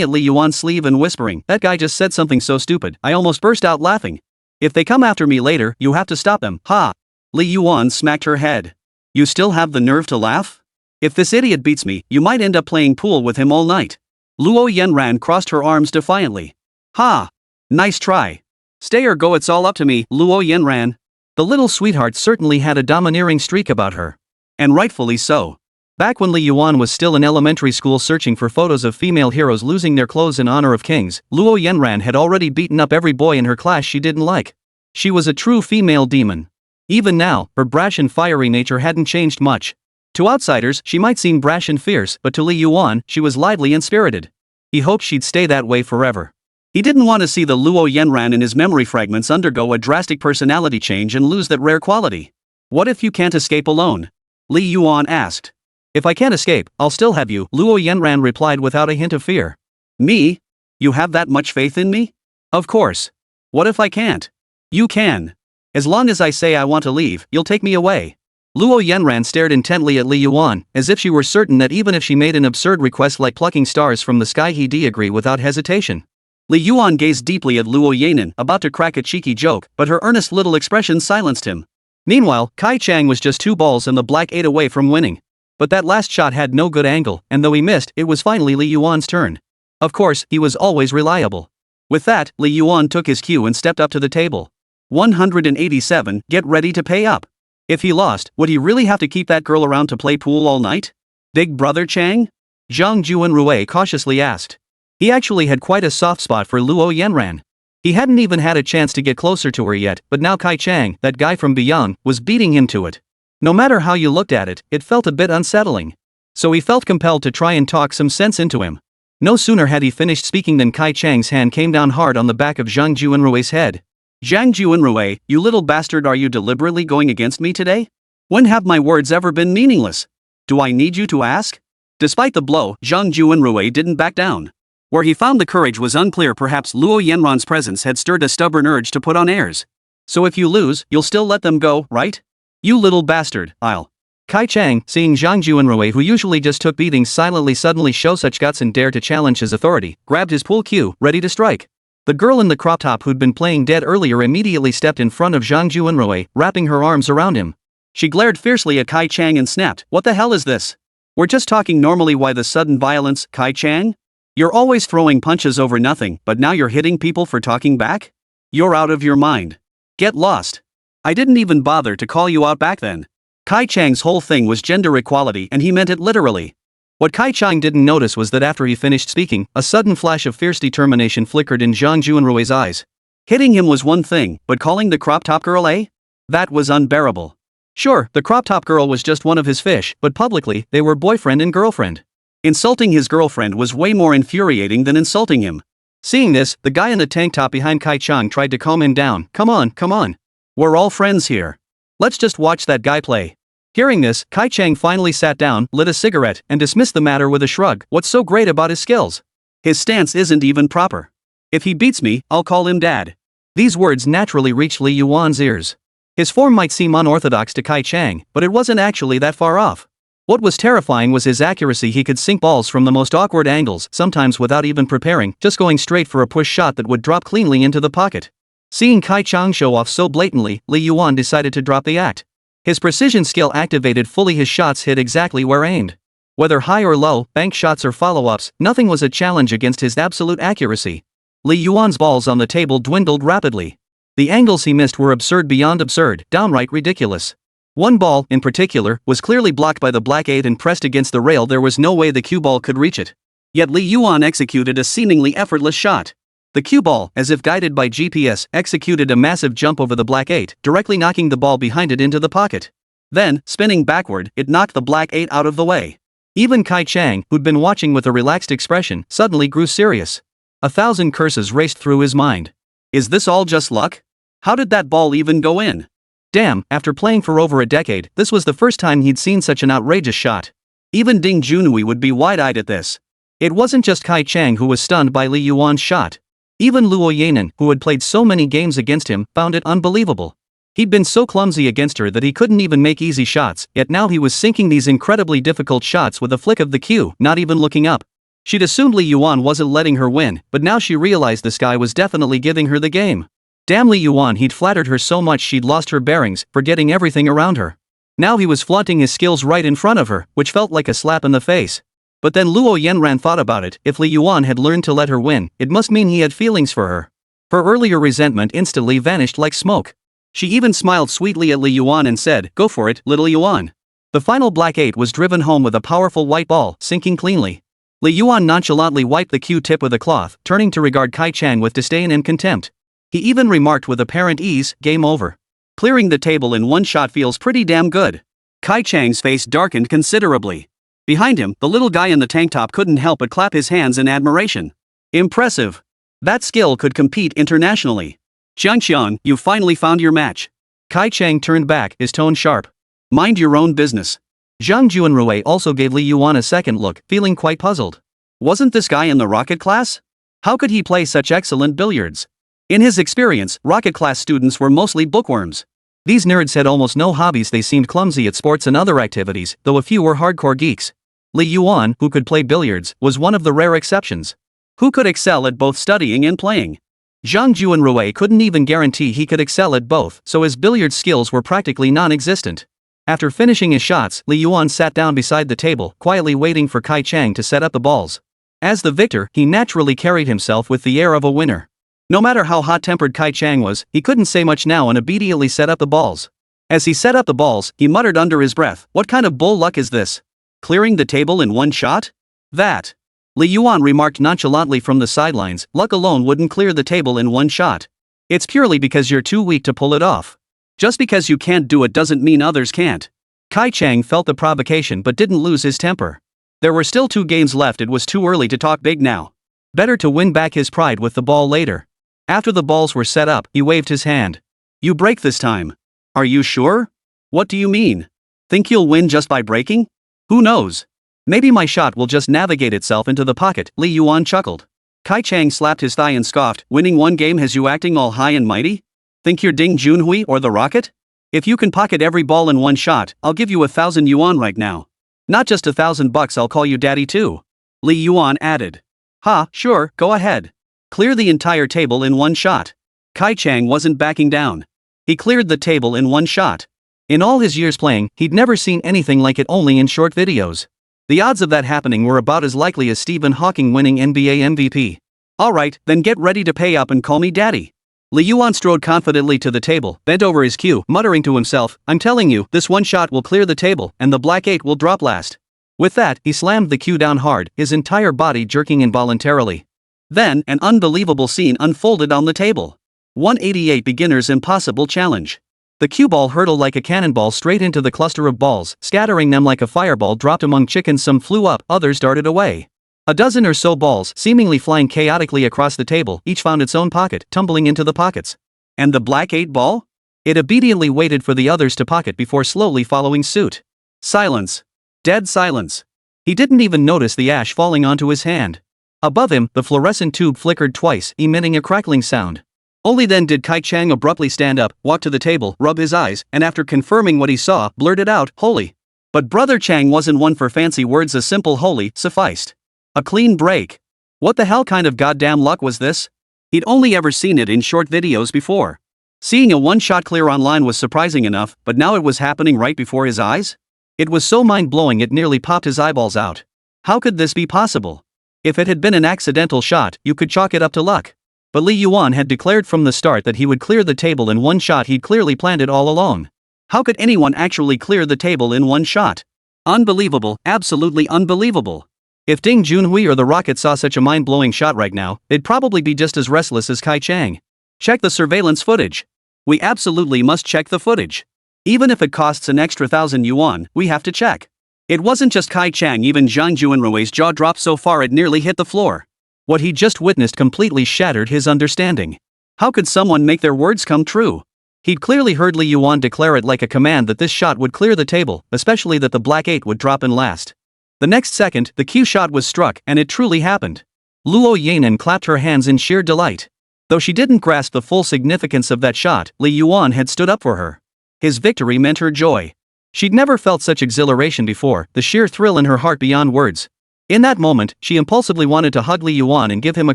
at Li Yuan's sleeve and whispering, "That guy just said something so stupid, I almost burst out laughing. If they come after me later, you have to stop them, ha!" Li Yuan smacked her head. "You still have the nerve to laugh? If this idiot beats me, you might end up playing pool with him all night." Luo Yanran crossed her arms defiantly. "Ha! Nice try. Stay or go, it's all up to me, Luo Yanran." The little sweetheart certainly had a domineering streak about her. And rightfully so. Back when Li Yuan was still in elementary school searching for photos of female heroes losing their clothes in honor of kings, Luo Yanran had already beaten up every boy in her class she didn't like. She was a true female demon. Even now, her brash and fiery nature hadn't changed much. To outsiders, she might seem brash and fierce, but to Li Yuan, she was lively and spirited. He hoped she'd stay that way forever. He didn't want to see the Luo Yanran in his memory fragments undergo a drastic personality change and lose that rare quality. "What if you can't escape alone?" Li Yuan asked. "If I can't escape, I'll still have you," Luo Yanran replied without a hint of fear. "Me? You have that much faith in me?" "Of course. What if I can't?" "You can. As long as I say I want to leave, you'll take me away." Luo Yanran stared intently at Li Yuan, as if she were certain that even if she made an absurd request like plucking stars from the sky he'd agree without hesitation. Li Yuan gazed deeply at Luo Yanran, about to crack a cheeky joke, but her earnest little expression silenced him. Meanwhile, Kai Chang was just 2 balls and the black 8 away from winning. But that last shot had no good angle, and though he missed, it was finally Li Yuan's turn. Of course, he was always reliable. With that, Li Yuan took his cue and stepped up to the table. 187, get ready to pay up. If he lost, would he really have to keep that girl around to play pool all night? Big brother Chang? Zhang Juanrui cautiously asked. He actually had quite a soft spot for Luo Yanran. He hadn't even had a chance to get closer to her yet, but now Kai Chang, that guy from beyond, was beating him to it. No matter how you looked at it, it felt a bit unsettling. So he felt compelled to try and talk some sense into him. No sooner had he finished speaking than Kai Chang's hand came down hard on the back of Zhang Juanrui's head. "Zhang Juanrui, you little bastard, are you deliberately going against me today? When have my words ever been meaningless? Do I need you to ask?" Despite the blow, Zhang Juanrui didn't back down. Where he found the courage was unclear. Perhaps Luo Yanran's presence had stirred a stubborn urge to put on airs. "So if you lose, you'll still let them go, right? You little bastard, I'll." Kai Chang, seeing Zhang Juanrui, who usually just took beatings silently, suddenly show such guts and dare to challenge his authority, grabbed his pool cue, ready to strike. The girl in the crop top who'd been playing dead earlier immediately stepped in front of Zhang Juanrui, wrapping her arms around him. She glared fiercely at Kai Chang and snapped, "What the hell is this? We're just talking normally, why the sudden violence, Kai Chang? You're always throwing punches over nothing, but now you're hitting people for talking back? You're out of your mind. Get lost. I didn't even bother to call you out back then." Kai Chang's whole thing was gender equality, and he meant it literally. What Kai Chang didn't notice was that after he finished speaking, a sudden flash of fierce determination flickered in Zhang Juanrui's eyes. Hitting him was one thing, but calling the crop top girl a? That was unbearable. Sure, the crop top girl was just one of his fish, but publicly, they were boyfriend and girlfriend. Insulting his girlfriend was way more infuriating than insulting him. Seeing this, the guy in the tank top behind Kai Chang tried to calm him down. Come on. We're all friends here. Let's just watch that guy play." Hearing this, Kai Chang finally sat down, lit a cigarette, and dismissed the matter with a shrug. "What's so great about his skills? His stance isn't even proper. If he beats me, I'll call him dad." These words naturally reached Li Yuan's ears. His form might seem unorthodox to Kai Chang, but it wasn't actually that far off. What was terrifying was his accuracy. He could sink balls from the most awkward angles, sometimes without even preparing, just going straight for a push shot that would drop cleanly into the pocket. Seeing Kai Chang show off so blatantly, Li Yuan decided to drop the act. His precision skill activated fully, his shots hit exactly where aimed. Whether high or low, bank shots or follow-ups, nothing was a challenge against his absolute accuracy. Li Yuan's balls on the table dwindled rapidly. The angles he missed were absurd beyond absurd, downright ridiculous. One ball, in particular, was clearly blocked by the black 8 and pressed against the rail. There was no way the cue ball could reach it. Yet Li Yuan executed a seemingly effortless shot. The cue ball, as if guided by GPS, executed a massive jump over the black 8, directly knocking the ball behind it into the pocket. Then, spinning backward, it knocked the black 8 out of the way. Even Kai Chang, who'd been watching with a relaxed expression, suddenly grew serious. 1,000 curses raced through his mind. Is this all just luck? How did that ball even go in? Damn, after playing for over a decade, this was the first time he'd seen such an outrageous shot. Even Ding Junhui would be wide-eyed at this. It wasn't just Kai Chang who was stunned by Li Yuan's shot. Even Luo Yanan, who had played so many games against him, found it unbelievable. He'd been so clumsy against her that he couldn't even make easy shots, yet now he was sinking these incredibly difficult shots with a flick of the cue, not even looking up. She'd assumed Li Yuan wasn't letting her win, but now she realized this guy was definitely giving her the game. Damn Li Yuan, he'd flattered her so much she'd lost her bearings, forgetting everything around her. Now he was flaunting his skills right in front of her, which felt like a slap in the face. But then Luo Yanran thought about it. If Li Yuan had learned to let her win, it must mean he had feelings for her. Her earlier resentment instantly vanished like smoke. She even smiled sweetly at Li Yuan and said, "Go for it, little Yuan." The final black 8 was driven home with a powerful white ball, sinking cleanly. Li Yuan nonchalantly wiped the cue tip with a cloth, turning to regard Kai Chang with disdain and contempt. He even remarked with apparent ease, "Game over. Clearing the table in one shot feels pretty damn good." Kai Chang's face darkened considerably. Behind him, the little guy in the tank top couldn't help but clap his hands in admiration. Impressive. That skill could compete internationally. Xiangxiang, you finally found your match. Kai Chang turned back, his tone sharp. Mind your own business. Zhang Juanrui also gave Li Yuan a second look, feeling quite puzzled. Wasn't this guy in the rocket class? How could he play such excellent billiards? In his experience, rocket class students were mostly bookworms. These nerds had almost no hobbies. They seemed clumsy at sports and other activities, though a few were hardcore geeks. Li Yuan, who could play billiards, was one of the rare exceptions. Who could excel at both studying and playing? Zhang Juanrui couldn't even guarantee he could excel at both, so his billiard skills were practically non-existent. After finishing his shots, Li Yuan sat down beside the table, quietly waiting for Kai Chang to set up the balls. As the victor, he naturally carried himself with the air of a winner. No matter how hot-tempered Kai Chang was, he couldn't say much now and obediently set up the balls. As he set up the balls, he muttered under his breath, "What kind of bull luck is this? Clearing the table in one shot? That." Li Yuan remarked nonchalantly from the sidelines, "Luck alone wouldn't clear the table in one shot. It's purely because you're too weak to pull it off. Just because you can't do it doesn't mean others can't." Kai Chang felt the provocation but didn't lose his temper. There were still 2 games left. It was too early to talk big now. Better to win back his pride with the ball later. After the balls were set up, he waved his hand. "You break this time. Are you sure? What do you mean? Think you'll win just by breaking? Who knows? Maybe my shot will just navigate itself into the pocket." Li Yuan chuckled. Kai Chang slapped his thigh and scoffed, "Winning one game has you acting all high and mighty? Think you're Ding Junhui or the Rocket? If you can pocket every ball in one shot, I'll give you 1,000 yuan right now. Not just $1,000, I'll call you daddy too." Li Yuan added. "Ha, sure, go ahead. Clear the entire table in one shot." Kai Chang wasn't backing down. He cleared the table in one shot. In all his years playing, he'd never seen anything like it, only in short videos. The odds of that happening were about as likely as Stephen Hawking winning NBA MVP. "Alright, then get ready to pay up and call me daddy." Li Yuan strode confidently to the table, bent over his cue, muttering to himself, "I'm telling you, this one shot will clear the table, and the black 8 will drop last." With that, he slammed the cue down hard, his entire body jerking involuntarily. Then, an unbelievable scene unfolded on the table. 188 Beginner's Impossible Challenge. The cue ball hurtled like a cannonball straight into the cluster of balls, scattering them like a fireball dropped among chickens. Some flew up, others darted away. A dozen or so balls, seemingly flying chaotically across the table, each found its own pocket, tumbling into the pockets. And the black 8 ball? It obediently waited for the others to pocket before slowly following suit. Silence. Dead silence. He didn't even notice the ash falling onto his hand. Above him, the fluorescent tube flickered twice, emitting a crackling sound. Only then did Kai Chang abruptly stand up, walk to the table, rub his eyes, and after confirming what he saw, blurted out, "Holy." But Brother Chang wasn't one for fancy words. A simple holy sufficed. A clean break. What the hell kind of goddamn luck was this? He'd only ever seen it in short videos before. Seeing a one-shot clear online was surprising enough, but now it was happening right before his eyes? It was so mind-blowing it nearly popped his eyeballs out. How could this be possible? If it had been an accidental shot, you could chalk it up to luck. But Li Yuan had declared from the start that he would clear the table in one shot. He'd clearly planned it all along. How could anyone actually clear the table in one shot? Unbelievable, absolutely unbelievable. If Ding Junhui or the Rocket saw such a mind-blowing shot right now, they'd probably be just as restless as Kai Chang. Check the surveillance footage. We absolutely must check the footage. Even if it costs an extra 1,000 yuan, we have to check. It wasn't just Kai Chang, even Zhang Juanrui's jaw dropped so far it nearly hit the floor. What he just witnessed completely shattered his understanding. How could someone make their words come true? He'd clearly heard Li Yuan declare it like a command that this shot would clear the table, especially that the black 8 would drop in last. The next second, the cue shot was struck, and it truly happened. Luo Yanan clapped her hands in sheer delight. Though she didn't grasp the full significance of that shot, Li Yuan had stood up for her. His victory meant her joy. She'd never felt such exhilaration before, the sheer thrill in her heart beyond words. In that moment, she impulsively wanted to hug Li Yuan and give him a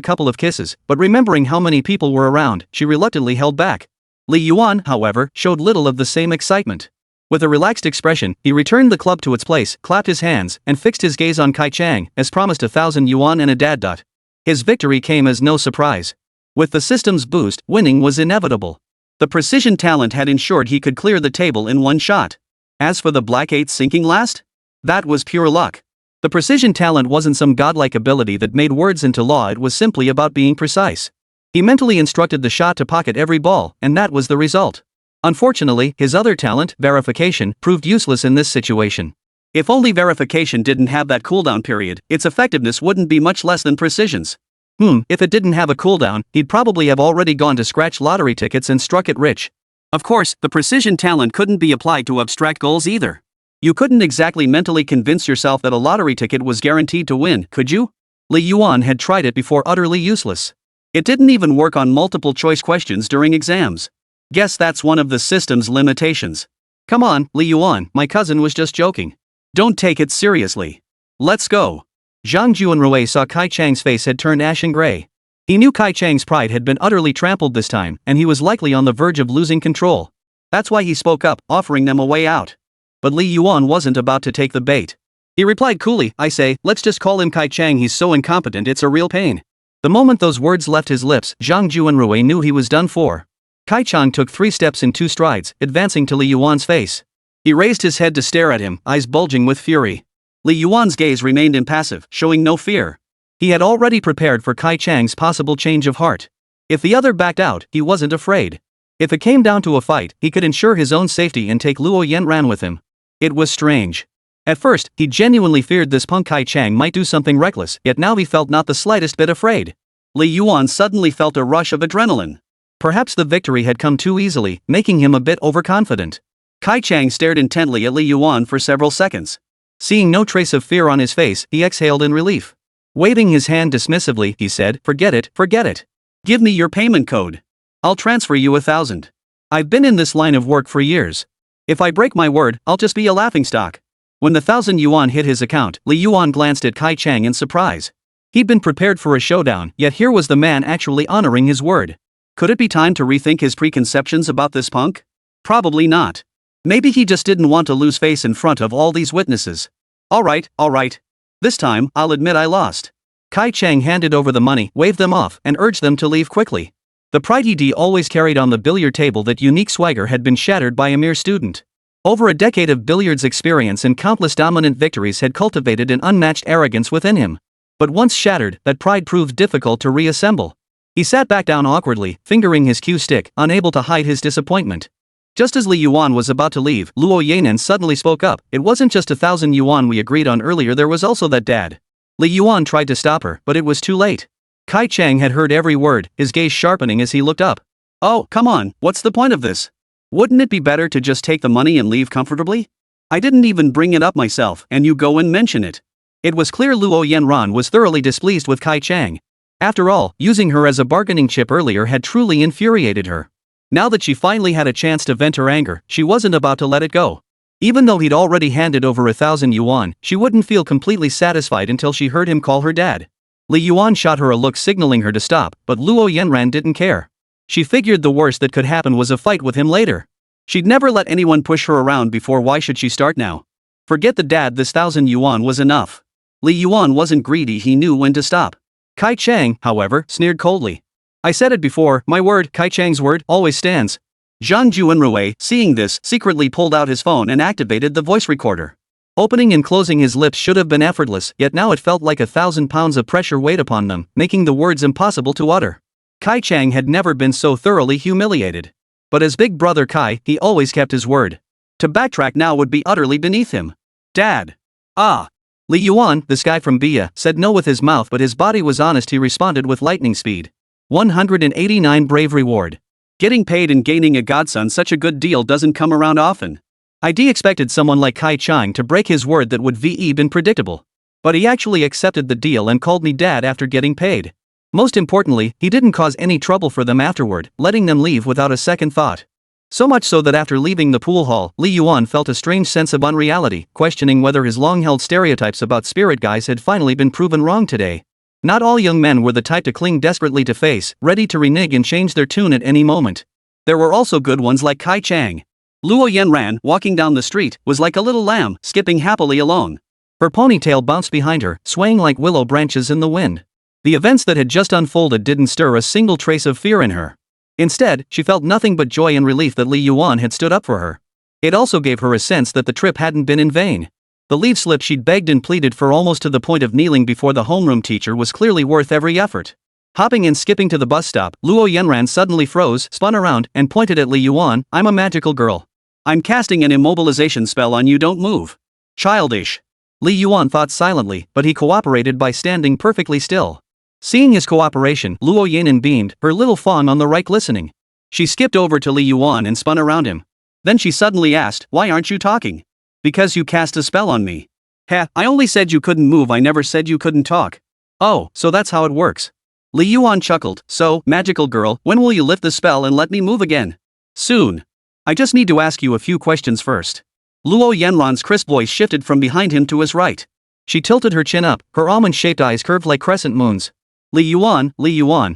couple of kisses, but remembering how many people were around, she reluctantly held back. Li Yuan, however, showed little of the same excitement. With a relaxed expression, he returned the club to its place, clapped his hands, and fixed his gaze on Kai Chang, as promised 1,000 yuan and a dad. His victory came as no surprise. With the system's boost, winning was inevitable. The precision talent had ensured he could clear the table in one shot. As for the black 8 sinking last? That was pure luck. The precision talent wasn't some godlike ability that made words into law, it was simply about being precise. He mentally instructed the shot to pocket every ball, and that was the result. Unfortunately, his other talent, verification, proved useless in this situation. If only verification didn't have that cooldown period, its effectiveness wouldn't be much less than precision's. If it didn't have a cooldown, he'd probably have already gone to scratch lottery tickets and struck it rich. Of course, the precision talent couldn't be applied to abstract goals either. You couldn't exactly mentally convince yourself that a lottery ticket was guaranteed to win, could you? Li Yuan had tried it before, utterly useless. It didn't even work on multiple choice questions during exams. Guess that's one of the system's limitations. Come on, Li Yuan, my cousin was just joking. Don't take it seriously. Let's go. Zhang Juanrui saw Kai Chang's face had turned ashen gray. He knew Kai Chang's pride had been utterly trampled this time, and he was likely on the verge of losing control. That's why he spoke up, offering them a way out. But Li Yuan wasn't about to take the bait. He replied coolly, I say, let's just call him Kai Chang, he's so incompetent it's a real pain. The moment those words left his lips, Zhang Juanrui knew he was done for. Kai Chang took 3 steps in 2 strides, advancing to Li Yuan's face. He raised his head to stare at him, eyes bulging with fury. Li Yuan's gaze remained impassive, showing no fear. He had already prepared for Kai Chang's possible change of heart. If the other backed out, he wasn't afraid. If it came down to a fight, he could ensure his own safety and take Luo Yanran with him. It was strange. At first, he genuinely feared this punk Kai Chang might do something reckless, yet now he felt not the slightest bit afraid. Li Yuan suddenly felt a rush of adrenaline. Perhaps the victory had come too easily, making him a bit overconfident. Kai Chang stared intently at Li Yuan for several seconds. Seeing no trace of fear on his face, he exhaled in relief. Waving his hand dismissively, he said, forget it. Give me your payment code. I'll transfer you 1,000. I've been in this line of work for years. If I break my word, I'll just be a laughingstock. When the 1,000 yuan hit his account, Li Yuan glanced at Kai Chang in surprise. He'd been prepared for a showdown, yet here was the man actually honoring his word. Could it be time to rethink his preconceptions about this punk? Probably not. Maybe he just didn't want to lose face in front of all these witnesses. Alright. This time, I'll admit I lost. Kai Chang handed over the money, waved them off, and urged them to leave quickly. The pride he'd always carried on the billiard table, that unique swagger, had been shattered by a mere student. Over a decade of billiards experience and countless dominant victories had cultivated an unmatched arrogance within him. But once shattered, that pride proved difficult to reassemble. He sat back down awkwardly, fingering his cue stick, unable to hide his disappointment. Just as Li Yuan was about to leave, Luo Yanan suddenly spoke up. It wasn't just 1,000 yuan we agreed on earlier, there was also that dad. Li Yuan tried to stop her, but it was too late. Kai Chang had heard every word, his gaze sharpening as he looked up. Oh, come on, what's the point of this? Wouldn't it be better to just take the money and leave comfortably? I didn't even bring it up myself, and you go and mention it. It was clear Luo Yanran was thoroughly displeased with Kai Chang. After all, using her as a bargaining chip earlier had truly infuriated her. Now that she finally had a chance to vent her anger, she wasn't about to let it go. Even though he'd already handed over 1,000 yuan, she wouldn't feel completely satisfied until she heard him call her dad. Li Yuan shot her a look signaling her to stop, but Luo Yanran didn't care. She figured the worst that could happen was a fight with him later. She'd never let anyone push her around before, why should she start now? Forget the dad, this 1,000 yuan was enough. Li Yuan wasn't greedy, he knew when to stop. Kai Chang, however, sneered coldly. I said it before, my word, Kai Chang's word, always stands. Zhang Juanrui, seeing this, secretly pulled out his phone and activated the voice recorder. Opening and closing his lips should have been effortless, yet now it felt like 1,000 pounds of pressure weighed upon them, making the words impossible to utter. Kai Chang had never been so thoroughly humiliated. But as big brother Kai, he always kept his word. To backtrack now would be utterly beneath him. Dad. Ah. Li Yuan, this guy from Bia, said no with his mouth, but his body was honest. He responded with lightning speed. 189 brave reward. Getting paid and gaining a godson, such a good deal doesn't come around often. I'd expected someone like Kai Chang to break his word. That would have been predictable. But he actually accepted the deal and called me dad after getting paid. Most importantly, he didn't cause any trouble for them afterward, letting them leave without a second thought. So much so that after leaving the pool hall, Li Yuan felt a strange sense of unreality, questioning whether his long-held stereotypes about spirit guys had finally been proven wrong today. Not all young men were the type to cling desperately to face, ready to renege and change their tune at any moment. There were also good ones like Kai Chang. Luo Yanran, walking down the street, was like a little lamb, skipping happily along. Her ponytail bounced behind her, swaying like willow branches in the wind. The events that had just unfolded didn't stir a single trace of fear in her. Instead, she felt nothing but joy and relief that Li Yuan had stood up for her. It also gave her a sense that the trip hadn't been in vain. The leave slip she'd begged and pleaded for, almost to the point of kneeling before the homeroom teacher, was clearly worth every effort. Hopping and skipping to the bus stop, Luo Yanran suddenly froze, spun around, and pointed at Li Yuan. I'm a magical girl. I'm casting an immobilization spell on you, don't move. Childish. Li Yuan thought silently, but he cooperated by standing perfectly still. Seeing his cooperation, Luo Yanran beamed, her little fawn on the right glistening. She skipped over to Li Yuan and spun around him. Then she suddenly asked, why aren't you talking? Because you cast a spell on me. Ha, I only said you couldn't move, I never said you couldn't talk. Oh, so that's how it works. Li Yuan chuckled. So, magical girl, when will you lift the spell and let me move again? Soon. I just need to ask you a few questions first. Luo Yanran's crisp voice shifted from behind him to his right. She tilted her chin up, her almond-shaped eyes curved like crescent moons. Li Yuan,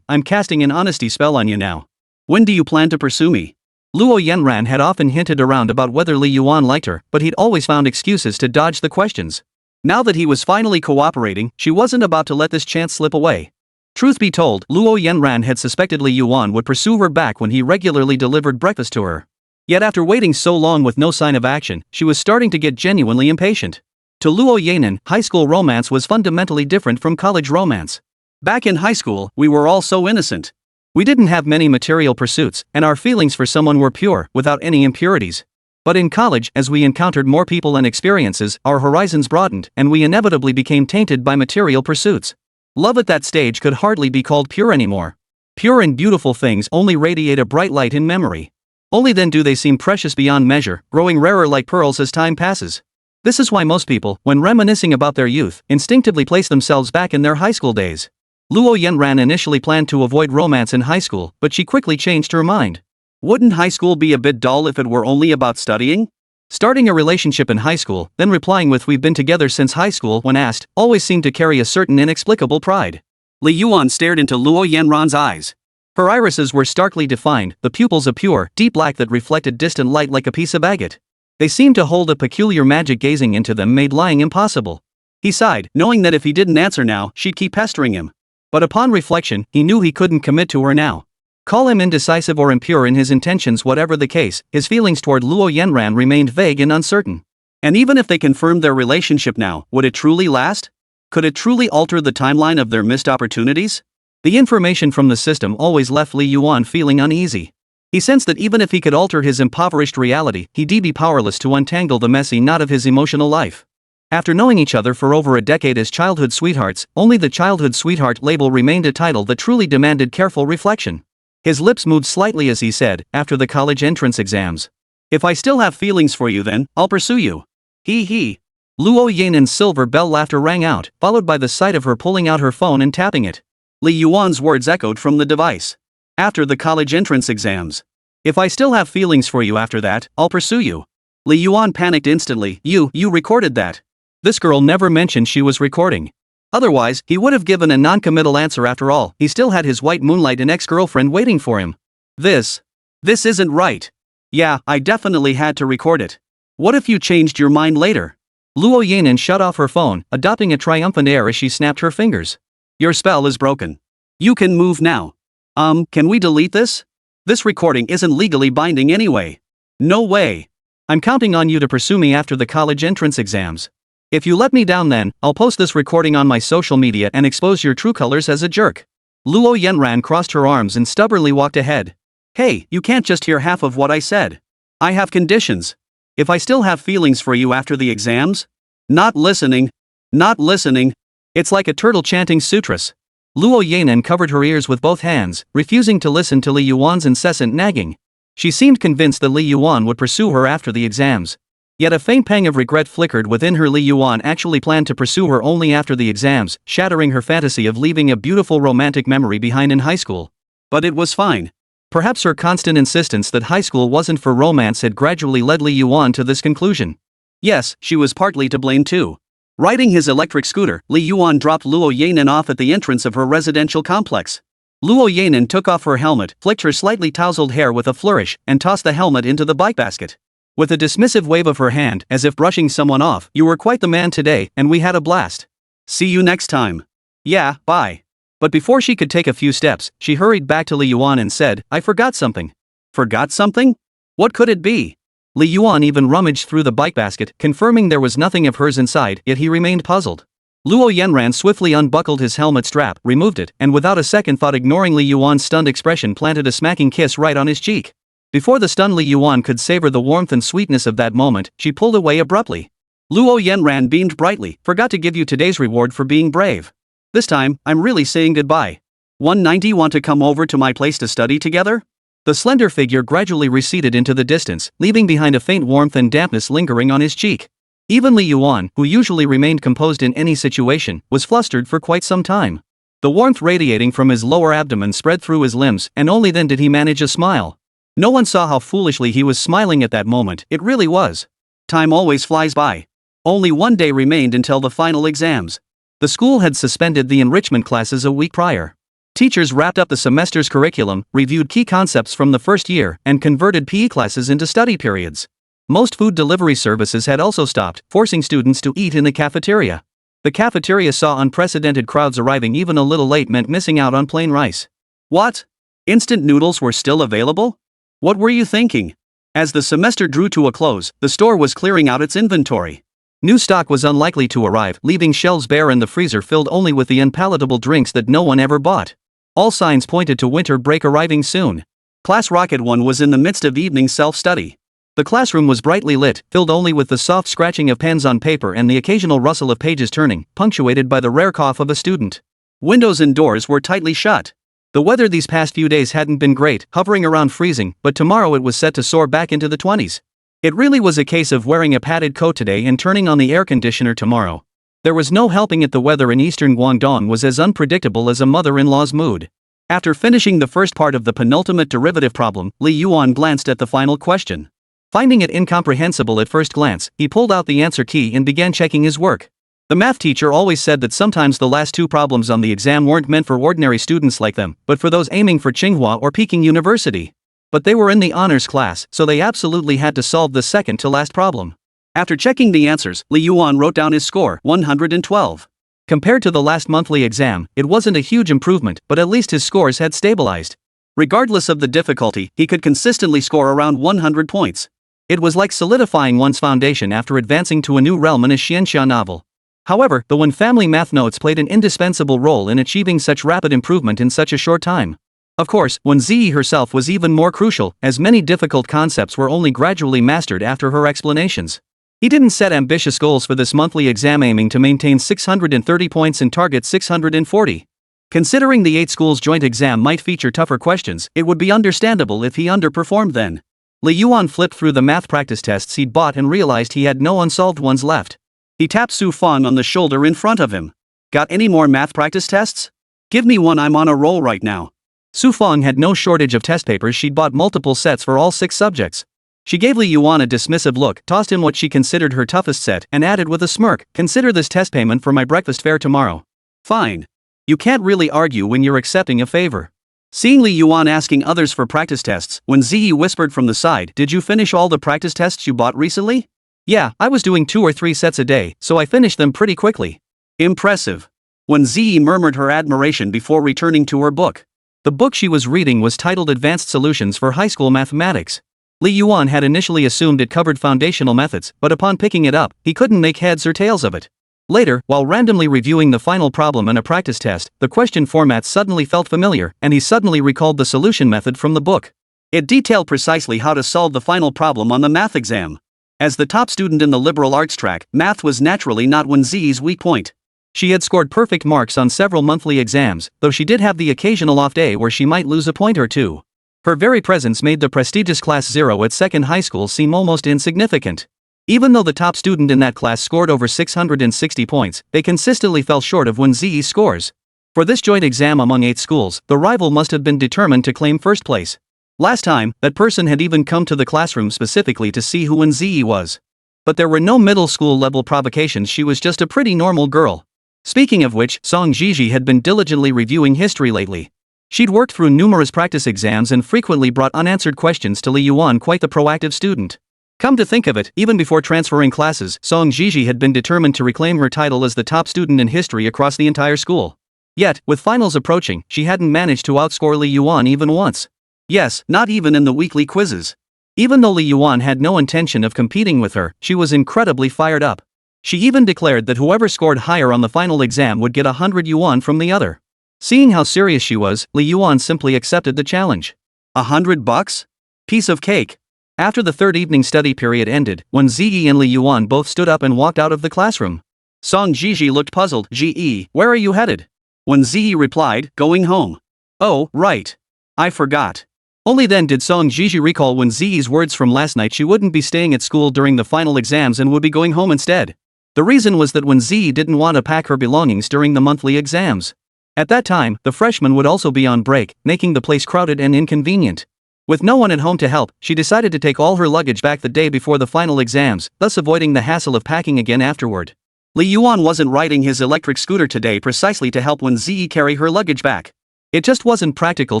I'm casting an honesty spell on you now. When do you plan to pursue me? Luo Yanran had often hinted around about whether Li Yuan liked her, but he'd always found excuses to dodge the questions. Now that he was finally cooperating, she wasn't about to let this chance slip away. Truth be told, Luo Yanran had suspected Li Yuan would pursue her back when he regularly delivered breakfast to her. Yet after waiting so long with no sign of action, she was starting to get genuinely impatient. To Luo Yanran, high school romance was fundamentally different from college romance. Back in high school, we were all so innocent. We didn't have many material pursuits, and our feelings for someone were pure, without any impurities. But in college, as we encountered more people and experiences, our horizons broadened, and we inevitably became tainted by material pursuits. Love at that stage could hardly be called pure anymore. Pure and beautiful things only radiate a bright light in memory. Only then do they seem precious beyond measure, growing rarer like pearls as time passes. This is why most people, when reminiscing about their youth, instinctively place themselves back in their high school days. Luo Yanran initially planned to avoid romance in high school, but she quickly changed her mind. Wouldn't high school be a bit dull if it were only about studying? Starting a relationship in high school, then replying with "we've been together since high school" when asked, always seemed to carry a certain inexplicable pride. Li Yuan stared into Luo Yanran's eyes. Her irises were starkly defined, the pupils a pure, deep black that reflected distant light like a piece of agate. They seemed to hold a peculiar magic. Gazing into them made lying impossible. He sighed, knowing that if he didn't answer now, she'd keep pestering him. But upon reflection, he knew he couldn't commit to her now. Call him indecisive or impure in his intentions, whatever the case, his feelings toward Luo Yanran remained vague and uncertain. And even if they confirmed their relationship now, would it truly last? Could it truly alter the timeline of their missed opportunities? The information from the system always left Li Yuan feeling uneasy. He sensed that even if he could alter his impoverished reality, he'd be powerless to untangle the messy knot of his emotional life. After knowing each other for over a decade as childhood sweethearts, only the childhood sweetheart label remained a title that truly demanded careful reflection. His lips moved slightly as he said, after the college entrance exams. If I still have feelings for you, then I'll pursue you. He. Luo Yanran's silver bell laughter rang out, followed by the sight of her pulling out her phone and tapping it. Li Yuan's words echoed from the device. After the college entrance exams. If I still have feelings for you after that, I'll pursue you. Li Yuan panicked instantly. You recorded that. This girl never mentioned she was recording. Otherwise, he would have given a non-committal answer. After all, he still had his white moonlight and ex-girlfriend waiting for him. This isn't right. Yeah, I definitely had to record it. What if you changed your mind later? Luo Yanan shut off her phone, adopting a triumphant air as she snapped her fingers. Your spell is broken. You can move now. Can we delete this? This recording isn't legally binding anyway. No way. I'm counting on you to pursue me after the college entrance exams. If you let me down then, I'll post this recording on my social media and expose your true colors as a jerk. Luo Yanran crossed her arms and stubbornly walked ahead. Hey, you can't just hear half of what I said. I have conditions. If I still have feelings for you after the exams? Not listening. Not listening. It's like a turtle chanting sutras. Luo Yanan covered her ears with both hands, refusing to listen to Li Yuan's incessant nagging. She seemed convinced that Li Yuan would pursue her after the exams. Yet a faint pang of regret flickered within her. Li Yuan actually planned to pursue her only after the exams, shattering her fantasy of leaving a beautiful romantic memory behind in high school. But it was fine. Perhaps her constant insistence that high school wasn't for romance had gradually led Li Yuan to this conclusion. Yes, she was partly to blame too. Riding his electric scooter, Li Yuan dropped Luo Yanan off at the entrance of her residential complex. Luo Yanan took off her helmet, flicked her slightly tousled hair with a flourish, and tossed the helmet into the bike basket. With a dismissive wave of her hand, as if brushing someone off, you were quite the man today, and we had a blast. See you next time. Yeah, bye. But before she could take a few steps, she hurried back to Li Yuan and said, I forgot something. Forgot something? What could it be? Li Yuan even rummaged through the bike basket, confirming there was nothing of hers inside, yet he remained puzzled. Luo Yanran swiftly unbuckled his helmet strap, removed it, and without a second thought ignoring Li Yuan's stunned expression planted a smacking kiss right on his cheek. Before the stunned Li Yuan could savor the warmth and sweetness of that moment, she pulled away abruptly. Luo Yanran beamed brightly, forgot to give you today's reward for being brave. This time, I'm really saying goodbye. 190 want to come over to my place to study together? The slender figure gradually receded into the distance, leaving behind a faint warmth and dampness lingering on his cheek. Even Li Yuan, who usually remained composed in any situation, was flustered for quite some time. The warmth radiating from his lower abdomen spread through his limbs, and only then did he manage a smile. No one saw how foolishly he was smiling at that moment, it really was. Time always flies by. Only one day remained until the final exams. The school had suspended the enrichment classes a week prior. Teachers wrapped up the semester's curriculum, reviewed key concepts from the first year, and converted PE classes into study periods. Most food delivery services had also stopped, forcing students to eat in the cafeteria. The cafeteria saw unprecedented crowds arriving. Even a little late meant missing out on plain rice. What? Instant noodles were still available? What were you thinking? As the semester drew to a close, the store was clearing out its inventory. New stock was unlikely to arrive, leaving shelves bare and the freezer filled only with the unpalatable drinks that no one ever bought. All signs pointed to winter break arriving soon. Class Rocket 1 was in the midst of evening self-study. The classroom was brightly lit, filled only with the soft scratching of pens on paper and the occasional rustle of pages turning, punctuated by the rare cough of a student. Windows and doors were tightly shut. The weather these past few days hadn't been great, hovering around freezing, but tomorrow it was set to soar back into the 20s. It really was a case of wearing a padded coat today and turning on the air conditioner tomorrow. There was no helping it. The weather in eastern Guangdong was as unpredictable as a mother-in-law's mood. After finishing the first part of the penultimate derivative problem, Li Yuan glanced at the final question. Finding it incomprehensible at first glance, he pulled out the answer key and began checking his work. The math teacher always said that sometimes the last two problems on the exam weren't meant for ordinary students like them, but for those aiming for Tsinghua or Peking University. But they were in the honors class, so they absolutely had to solve the second to last problem. After checking the answers, Li Yuan wrote down his score, 112. Compared to the last monthly exam, it wasn't a huge improvement, but at least his scores had stabilized. Regardless of the difficulty, he could consistently score around 100 points. It was like solidifying one's foundation after advancing to a new realm in a xianxia novel. However, the Wēn family math notes played an indispensable role in achieving such rapid improvement in such a short time. Of course, Wēn Zhiyi herself was even more crucial, as many difficult concepts were only gradually mastered after her explanations. He didn't set ambitious goals for this monthly exam, aiming to maintain 630 points and target 640. Considering the 8 schools' joint exam might feature tougher questions, it would be understandable if he underperformed then. Li Yuan flipped through the math practice tests he'd bought and realized he had no unsolved ones left. He tapped Su Feng on the shoulder in front of him. Got any more math practice tests? Give me one, I'm on a roll right now. Su Feng had no shortage of test papers. She'd bought multiple sets for all 6 subjects. She gave Li Yuan a dismissive look, tossed him what she considered her toughest set, and added with a smirk, consider this test payment for my breakfast fare tomorrow. Fine. You can't really argue when you're accepting a favor. Seeing Li Yuan asking others for practice tests, Wēn Zhiyi whispered from the side, did you finish all the practice tests you bought recently? Yeah, I was doing 2 or 3 sets a day, so I finished them pretty quickly. Impressive. Wēn Zhiyi murmured her admiration before returning to her book. The book she was reading was titled Advanced Solutions for High School Mathematics. Li Yuan had initially assumed it covered foundational methods, but upon picking it up, he couldn't make heads or tails of it. Later, while randomly reviewing the final problem and a practice test, the question format suddenly felt familiar, and he suddenly recalled the solution method from the book. It detailed precisely how to solve the final problem on the math exam. As the top student in the liberal arts track, math was naturally not Wēn Zhiyi's weak point. She had scored perfect marks on several monthly exams, though she did have the occasional off day where she might lose a point or two. Her very presence made the prestigious Class 0 at second high school seem almost insignificant. Even though the top student in that class scored over 660 points, they consistently fell short of Wēn Zhiyi's scores. For this joint exam among 8 schools, the rival must have been determined to claim first place. Last time, that person had even come to the classroom specifically to see who Wēn Zhiyi was. But there were no middle school level provocations, she was just a pretty normal girl. Speaking of which, Wēn Zhiyi had been diligently reviewing history lately. She'd worked through numerous practice exams and frequently brought unanswered questions to Li Yuan, quite the proactive student. Come to think of it, even before transferring classes, Wēn Zhiyi had been determined to reclaim her title as the top student in history across the entire school. Yet, with finals approaching, she hadn't managed to outscore Li Yuan even once. Yes, not even in the weekly quizzes. Even though Li Yuan had no intention of competing with her, she was incredibly fired up. She even declared that whoever scored higher on the final exam would get 100 yuan from the other. Seeing how serious she was, Li Yuan simply accepted the challenge. $100? Piece of cake. After the third evening study period ended, Wēn Zhiyi and Li Yuan both stood up and walked out of the classroom. Wēn Zhiyi looked puzzled. Zhiyi, where are you headed? Wēn Zhiyi replied, going home. Oh, right. I forgot. Only then did Wēn Zhiyi recall Wēn Zhiyi's words from last night. She wouldn't be staying at school during the final exams and would be going home instead. The reason was that Wēn Zhiyi didn't want to pack her belongings during the monthly exams. At that time, the freshmen would also be on break, making the place crowded and inconvenient. With no one at home to help, she decided to take all her luggage back the day before the final exams, thus avoiding the hassle of packing again afterward. Li Yuan wasn't riding his electric scooter today precisely to help Wēn Zhiyi carry her luggage back. It just wasn't practical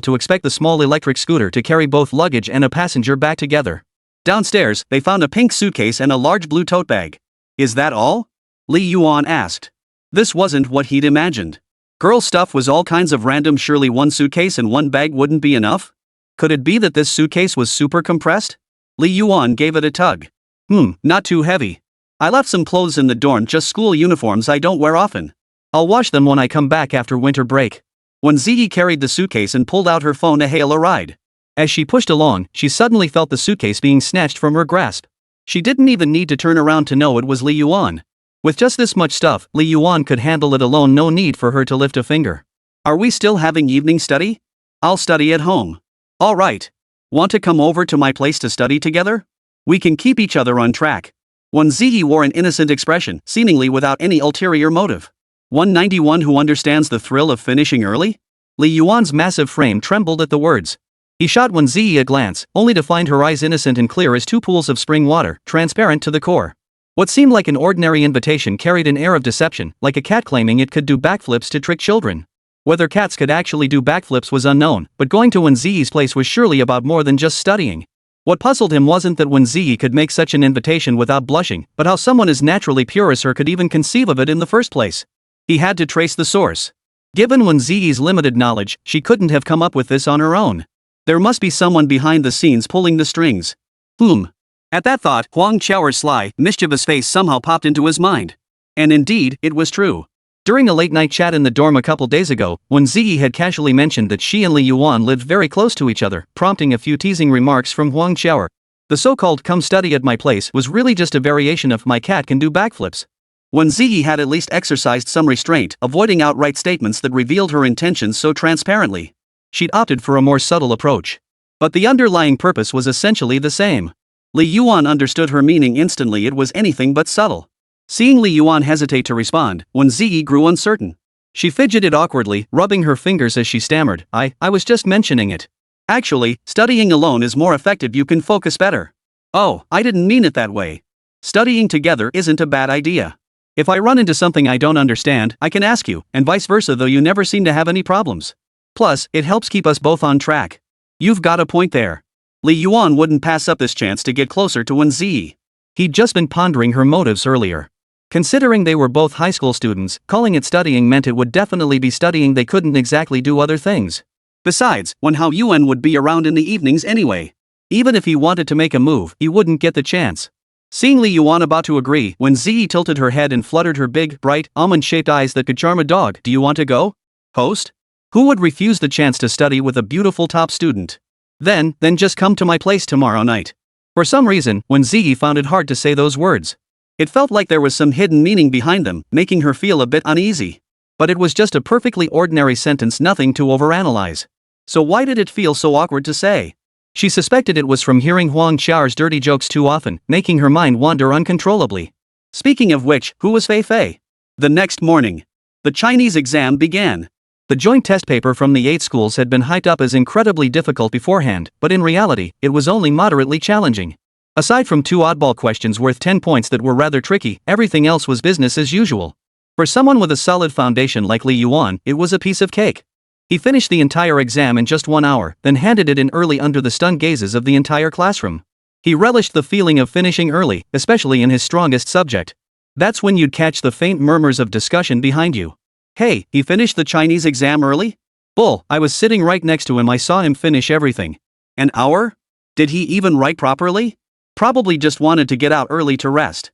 to expect the small electric scooter to carry both luggage and a passenger back together. Downstairs, they found a pink suitcase and a large blue tote bag. Is that all? Li Yuan asked. This wasn't what he'd imagined. Girl stuff was all kinds of random. Surely one suitcase and one bag wouldn't be enough? Could it be that this suitcase was super compressed? Li Yuan gave it a tug. Not too heavy. I left some clothes in the dorm, just school uniforms I don't wear often. I'll wash them when I come back after winter break. Wēn Zhiyi carried the suitcase and pulled out her phone to hail a ride. As she pushed along, she suddenly felt the suitcase being snatched from her grasp. She didn't even need to turn around to know it was Li Yuan. With just this much stuff, Li Yuan could handle it alone, no need for her to lift a finger. Are we still having evening study? I'll study at home. All right. Want to come over to my place to study together? We can keep each other on track. Wēn Zhiyi wore an innocent expression, seemingly without any ulterior motive. 191 Who understands the thrill of finishing early? Li Yuan's massive frame trembled at the words. He shot Wēn Zhiyi a glance, only to find her eyes innocent and clear as 2 pools of spring water, transparent to the core. What seemed like an ordinary invitation carried an air of deception, like a cat claiming it could do backflips to trick children. Whether cats could actually do backflips was unknown, but going to Wēn Zhiyi's place was surely about more than just studying. What puzzled him wasn't that Wēn Zhiyi could make such an invitation without blushing, but how someone as naturally pure as her could even conceive of it in the first place. He had to trace the source. Given Wēn Zhiyi's limited knowledge, she couldn't have come up with this on her own. There must be someone behind the scenes pulling the strings. At that thought, Huang Qiaoer's sly, mischievous face somehow popped into his mind. And indeed, it was true. During a late-night chat in the dorm a couple days ago, Wēn Zhiyi had casually mentioned that she and Li Yuan lived very close to each other, prompting a few teasing remarks from Huang Qiaoer. The so-called "come study at my place" was really just a variation of "my cat can do backflips." Wēn Zhiyi had at least exercised some restraint, avoiding outright statements that revealed her intentions so transparently. She'd opted for a more subtle approach. But the underlying purpose was essentially the same. Li Yuan understood her meaning instantly. It was anything but subtle. Seeing Li Yuan hesitate to respond, Wēn Zhiyi grew uncertain. She fidgeted awkwardly, rubbing her fingers as she stammered, I was just mentioning it. Actually, studying alone is more effective. You can focus better. Oh, I didn't mean it that way. Studying together isn't a bad idea. If I run into something I don't understand, I can ask you, and vice versa, though you never seem to have any problems. Plus, it helps keep us both on track. You've got a point there. Li Yuan wouldn't pass up this chance to get closer to Wēn Zhiyi. He'd just been pondering her motives earlier. Considering they were both high school students, calling it studying meant it would definitely be studying. They couldn't exactly do other things. Besides, Li Yuan would be around in the evenings anyway. Even if he wanted to make a move, he wouldn't get the chance. Seeing Li Yuan about to agree, Wēn Zhiyi tilted her head and fluttered her big, bright, almond-shaped eyes that could charm a dog. Do you want to go? Host? Who would refuse the chance to study with a beautiful top student? Then just come to my place tomorrow night. For some reason, Wēn Zhiyi found it hard to say those words. It felt like there was some hidden meaning behind them, making her feel a bit uneasy. But it was just a perfectly ordinary sentence, nothing to overanalyze. So why did it feel so awkward to say? She suspected it was from hearing Huang Qiao's dirty jokes too often, making her mind wander uncontrollably. Speaking of which, who was Fei Fei? The next morning, the Chinese exam began. The joint test paper from the 8 schools had been hyped up as incredibly difficult beforehand, but in reality, it was only moderately challenging. Aside from 2 oddball questions worth 10 points that were rather tricky, everything else was business as usual. For someone with a solid foundation like Li Yuan, it was a piece of cake. He finished the entire exam in just 1 hour, then handed it in early under the stunned gazes of the entire classroom. He relished the feeling of finishing early, especially in his strongest subject. That's when you'd catch the faint murmurs of discussion behind you. Hey, he finished the Chinese exam early? Bull, I was sitting right next to him. I saw him finish everything. An hour? Did he even write properly? Probably just wanted to get out early to rest.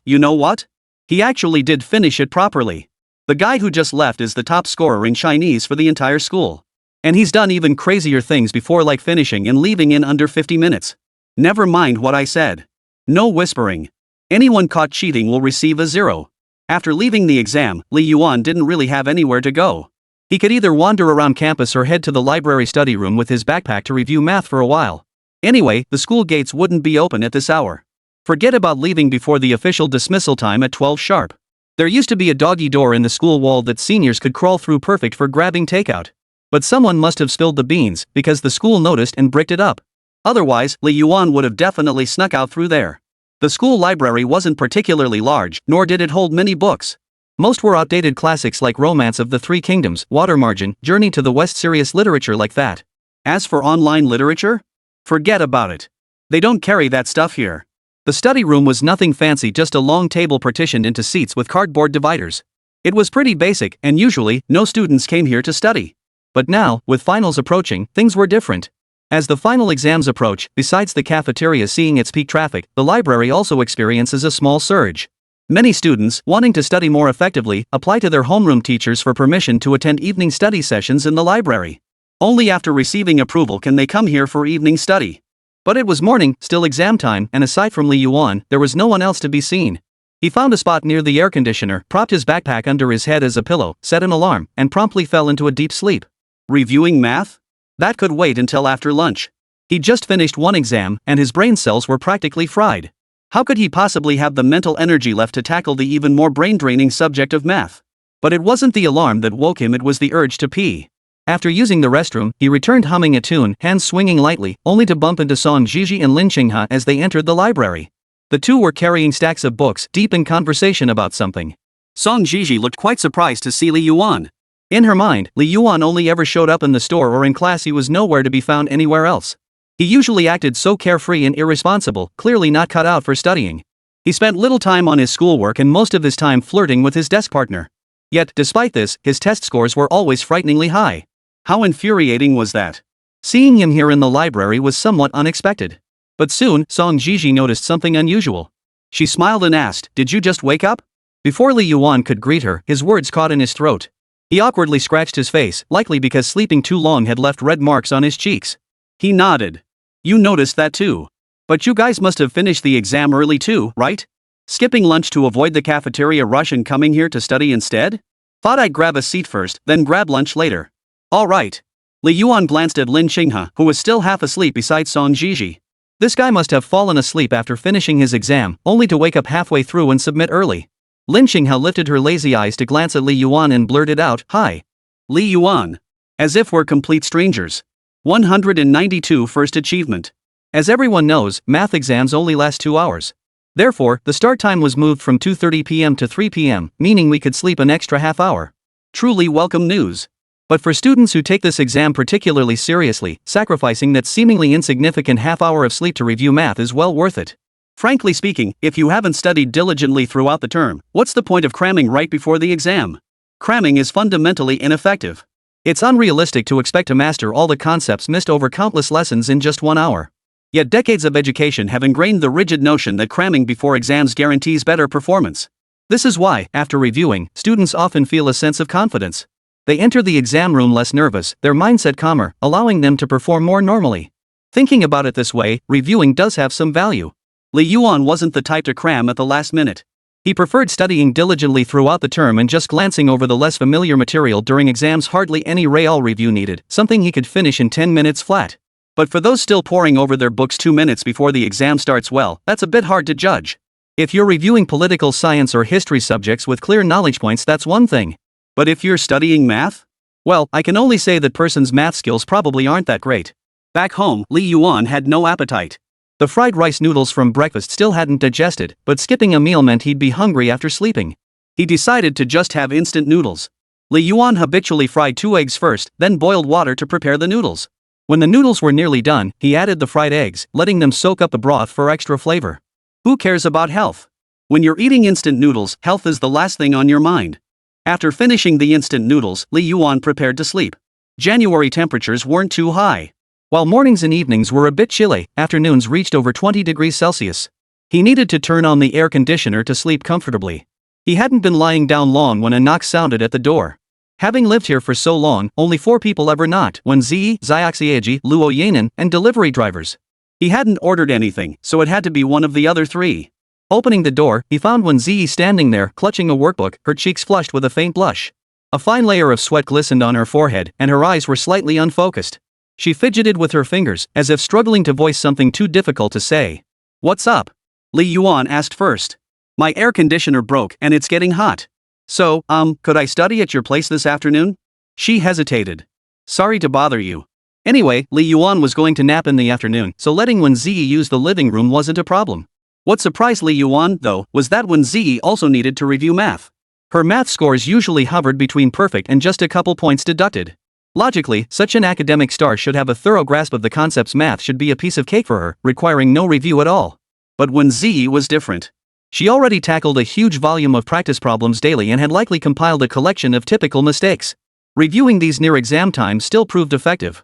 You know what? He actually did finish it properly. The guy who just left is the top scorer in Chinese for the entire school. And he's done even crazier things before, like finishing and leaving in under 50 minutes. Never mind what I said. No whispering. Anyone caught cheating will receive a 0. After leaving the exam, Li Yuan didn't really have anywhere to go. He could either wander around campus or head to the library study room with his backpack to review math for a while. Anyway, the school gates wouldn't be open at this hour. Forget about leaving before the official dismissal time at 12 sharp. There used to be a doggy door in the school wall that seniors could crawl through, perfect for grabbing takeout. But someone must have spilled the beans, because the school noticed and bricked it up. Otherwise, Li Yuan would have definitely snuck out through there. The school library wasn't particularly large, nor did it hold many books. Most were outdated classics like Romance of the Three Kingdoms, Water Margin, Journey to the West, serious literature like that. As for online literature? Forget about it. They don't carry that stuff here. The study room was nothing fancy, just a long table partitioned into seats with cardboard dividers. It was pretty basic, and usually, no students came here to study. But now, with finals approaching, things were different. As the final exams approach, besides the cafeteria seeing its peak traffic, the library also experiences a small surge. Many students, wanting to study more effectively, apply to their homeroom teachers for permission to attend evening study sessions in the library. Only after receiving approval can they come here for evening study. But it was morning, still exam time, and aside from Li Yuan, there was no one else to be seen. He found a spot near the air conditioner, propped his backpack under his head as a pillow, set an alarm, and promptly fell into a deep sleep. Reviewing math? That could wait until after lunch. He'd just finished 1 exam, and his brain cells were practically fried. How could he possibly have the mental energy left to tackle the even more brain-draining subject of math? But it wasn't the alarm that woke him, it was the urge to pee. After using the restroom, he returned humming a tune, hands swinging lightly, only to bump into Sunmmary and Li Yuan as they entered the library. The two were carrying stacks of books, deep in conversation about something. Sunmmary looked quite surprised to see Li Yuan. In her mind, Li Yuan only ever showed up in the store or in class. He was nowhere to be found anywhere else. He usually acted so carefree and irresponsible, clearly not cut out for studying. He spent little time on his schoolwork and most of his time flirting with his desk partner. Yet, despite this, his test scores were always frighteningly high. How infuriating was that? Seeing him here in the library was somewhat unexpected. But soon, Sunmmary noticed something unusual. She smiled and asked, "Did you just wake up?" Before Li Yuan could greet her, his words caught in his throat. He awkwardly scratched his face, likely because sleeping too long had left red marks on his cheeks. He nodded. "You noticed that too. But you guys must have finished the exam early too, right? Skipping lunch to avoid the cafeteria rush and coming here to study instead? Thought I'd grab a seat first, then grab lunch later." "All right." Li Yuan glanced at Li Yuan, who was still half asleep beside Sunmmary. This guy must have fallen asleep after finishing his exam, only to wake up halfway through and submit early. Li Yuan lifted her lazy eyes to glance at Li Yuan and blurted out, "Hi." Li Yuan. As if we're complete strangers. 192 first achievement. As everyone knows, math exams only last 2 hours. Therefore, the start time was moved from 2:30 p.m. to 3 p.m., meaning we could sleep an extra half hour. Truly welcome news. But for students who take this exam particularly seriously, sacrificing that seemingly insignificant half hour of sleep to review math is well worth it. Frankly speaking, if you haven't studied diligently throughout the term, what's the point of cramming right before the exam? Cramming is fundamentally ineffective. It's unrealistic to expect to master all the concepts missed over countless lessons in just 1 hour. Yet decades of education have ingrained the rigid notion that cramming before exams guarantees better performance. This is why, after reviewing, students often feel a sense of confidence. They enter the exam room less nervous, their mindset calmer, allowing them to perform more normally. Thinking about it this way, reviewing does have some value. Li Yuan wasn't the type to cram at the last minute. He preferred studying diligently throughout the term and just glancing over the less familiar material during exams. Hardly any real review needed, something he could finish in 10 minutes flat. But for those still poring over their books 2 minutes before the exam starts, well, that's a bit hard to judge. If you're reviewing political science or history subjects with clear knowledge points, that's one thing. But if you're studying math? Well, I can only say that person's math skills probably aren't that great. Back home, Li Yuan had no appetite. The fried rice noodles from breakfast still hadn't digested, but skipping a meal meant he'd be hungry after sleeping. He decided to just have instant noodles. Li Yuan habitually fried 2 eggs first, then boiled water to prepare the noodles. When the noodles were nearly done, he added the fried eggs, letting them soak up the broth for extra flavor. Who cares about health? When you're eating instant noodles, health is the last thing on your mind. After finishing the instant noodles, Li Yuan prepared to sleep. January temperatures weren't too high. While mornings and evenings were a bit chilly, afternoons reached over 20 degrees Celsius. He needed to turn on the air conditioner to sleep comfortably. He hadn't been lying down long when a knock sounded at the door. Having lived here for so long, only 4 people ever knocked: Wēn Zhiyi, Xiaoxieji, Luo Yanan, and delivery drivers. He hadn't ordered anything, so it had to be one of the other 3. Opening the door, he found Wēn Zhiyi standing there, clutching a workbook, her cheeks flushed with a faint blush. A fine layer of sweat glistened on her forehead, and her eyes were slightly unfocused. She fidgeted with her fingers, as if struggling to voice something too difficult to say. "What's up?" Li Yuan asked first. "My air conditioner broke and it's getting hot. So, could I study at your place this afternoon?" She hesitated. "Sorry to bother you." Anyway, Li Yuan was going to nap in the afternoon, so letting Wēn Zhiyi use the living room wasn't a problem. What surprised Li Yuan, though, was that Wēn Zhiyi also needed to review math. Her math scores usually hovered between perfect and just a couple points deducted. Logically, such an academic star should have a thorough grasp of the concepts. Math should be a piece of cake for her, requiring no review at all. But Wēn Zhiyi was different. She already tackled a huge volume of practice problems daily and had likely compiled a collection of typical mistakes. Reviewing these near exam time still proved effective.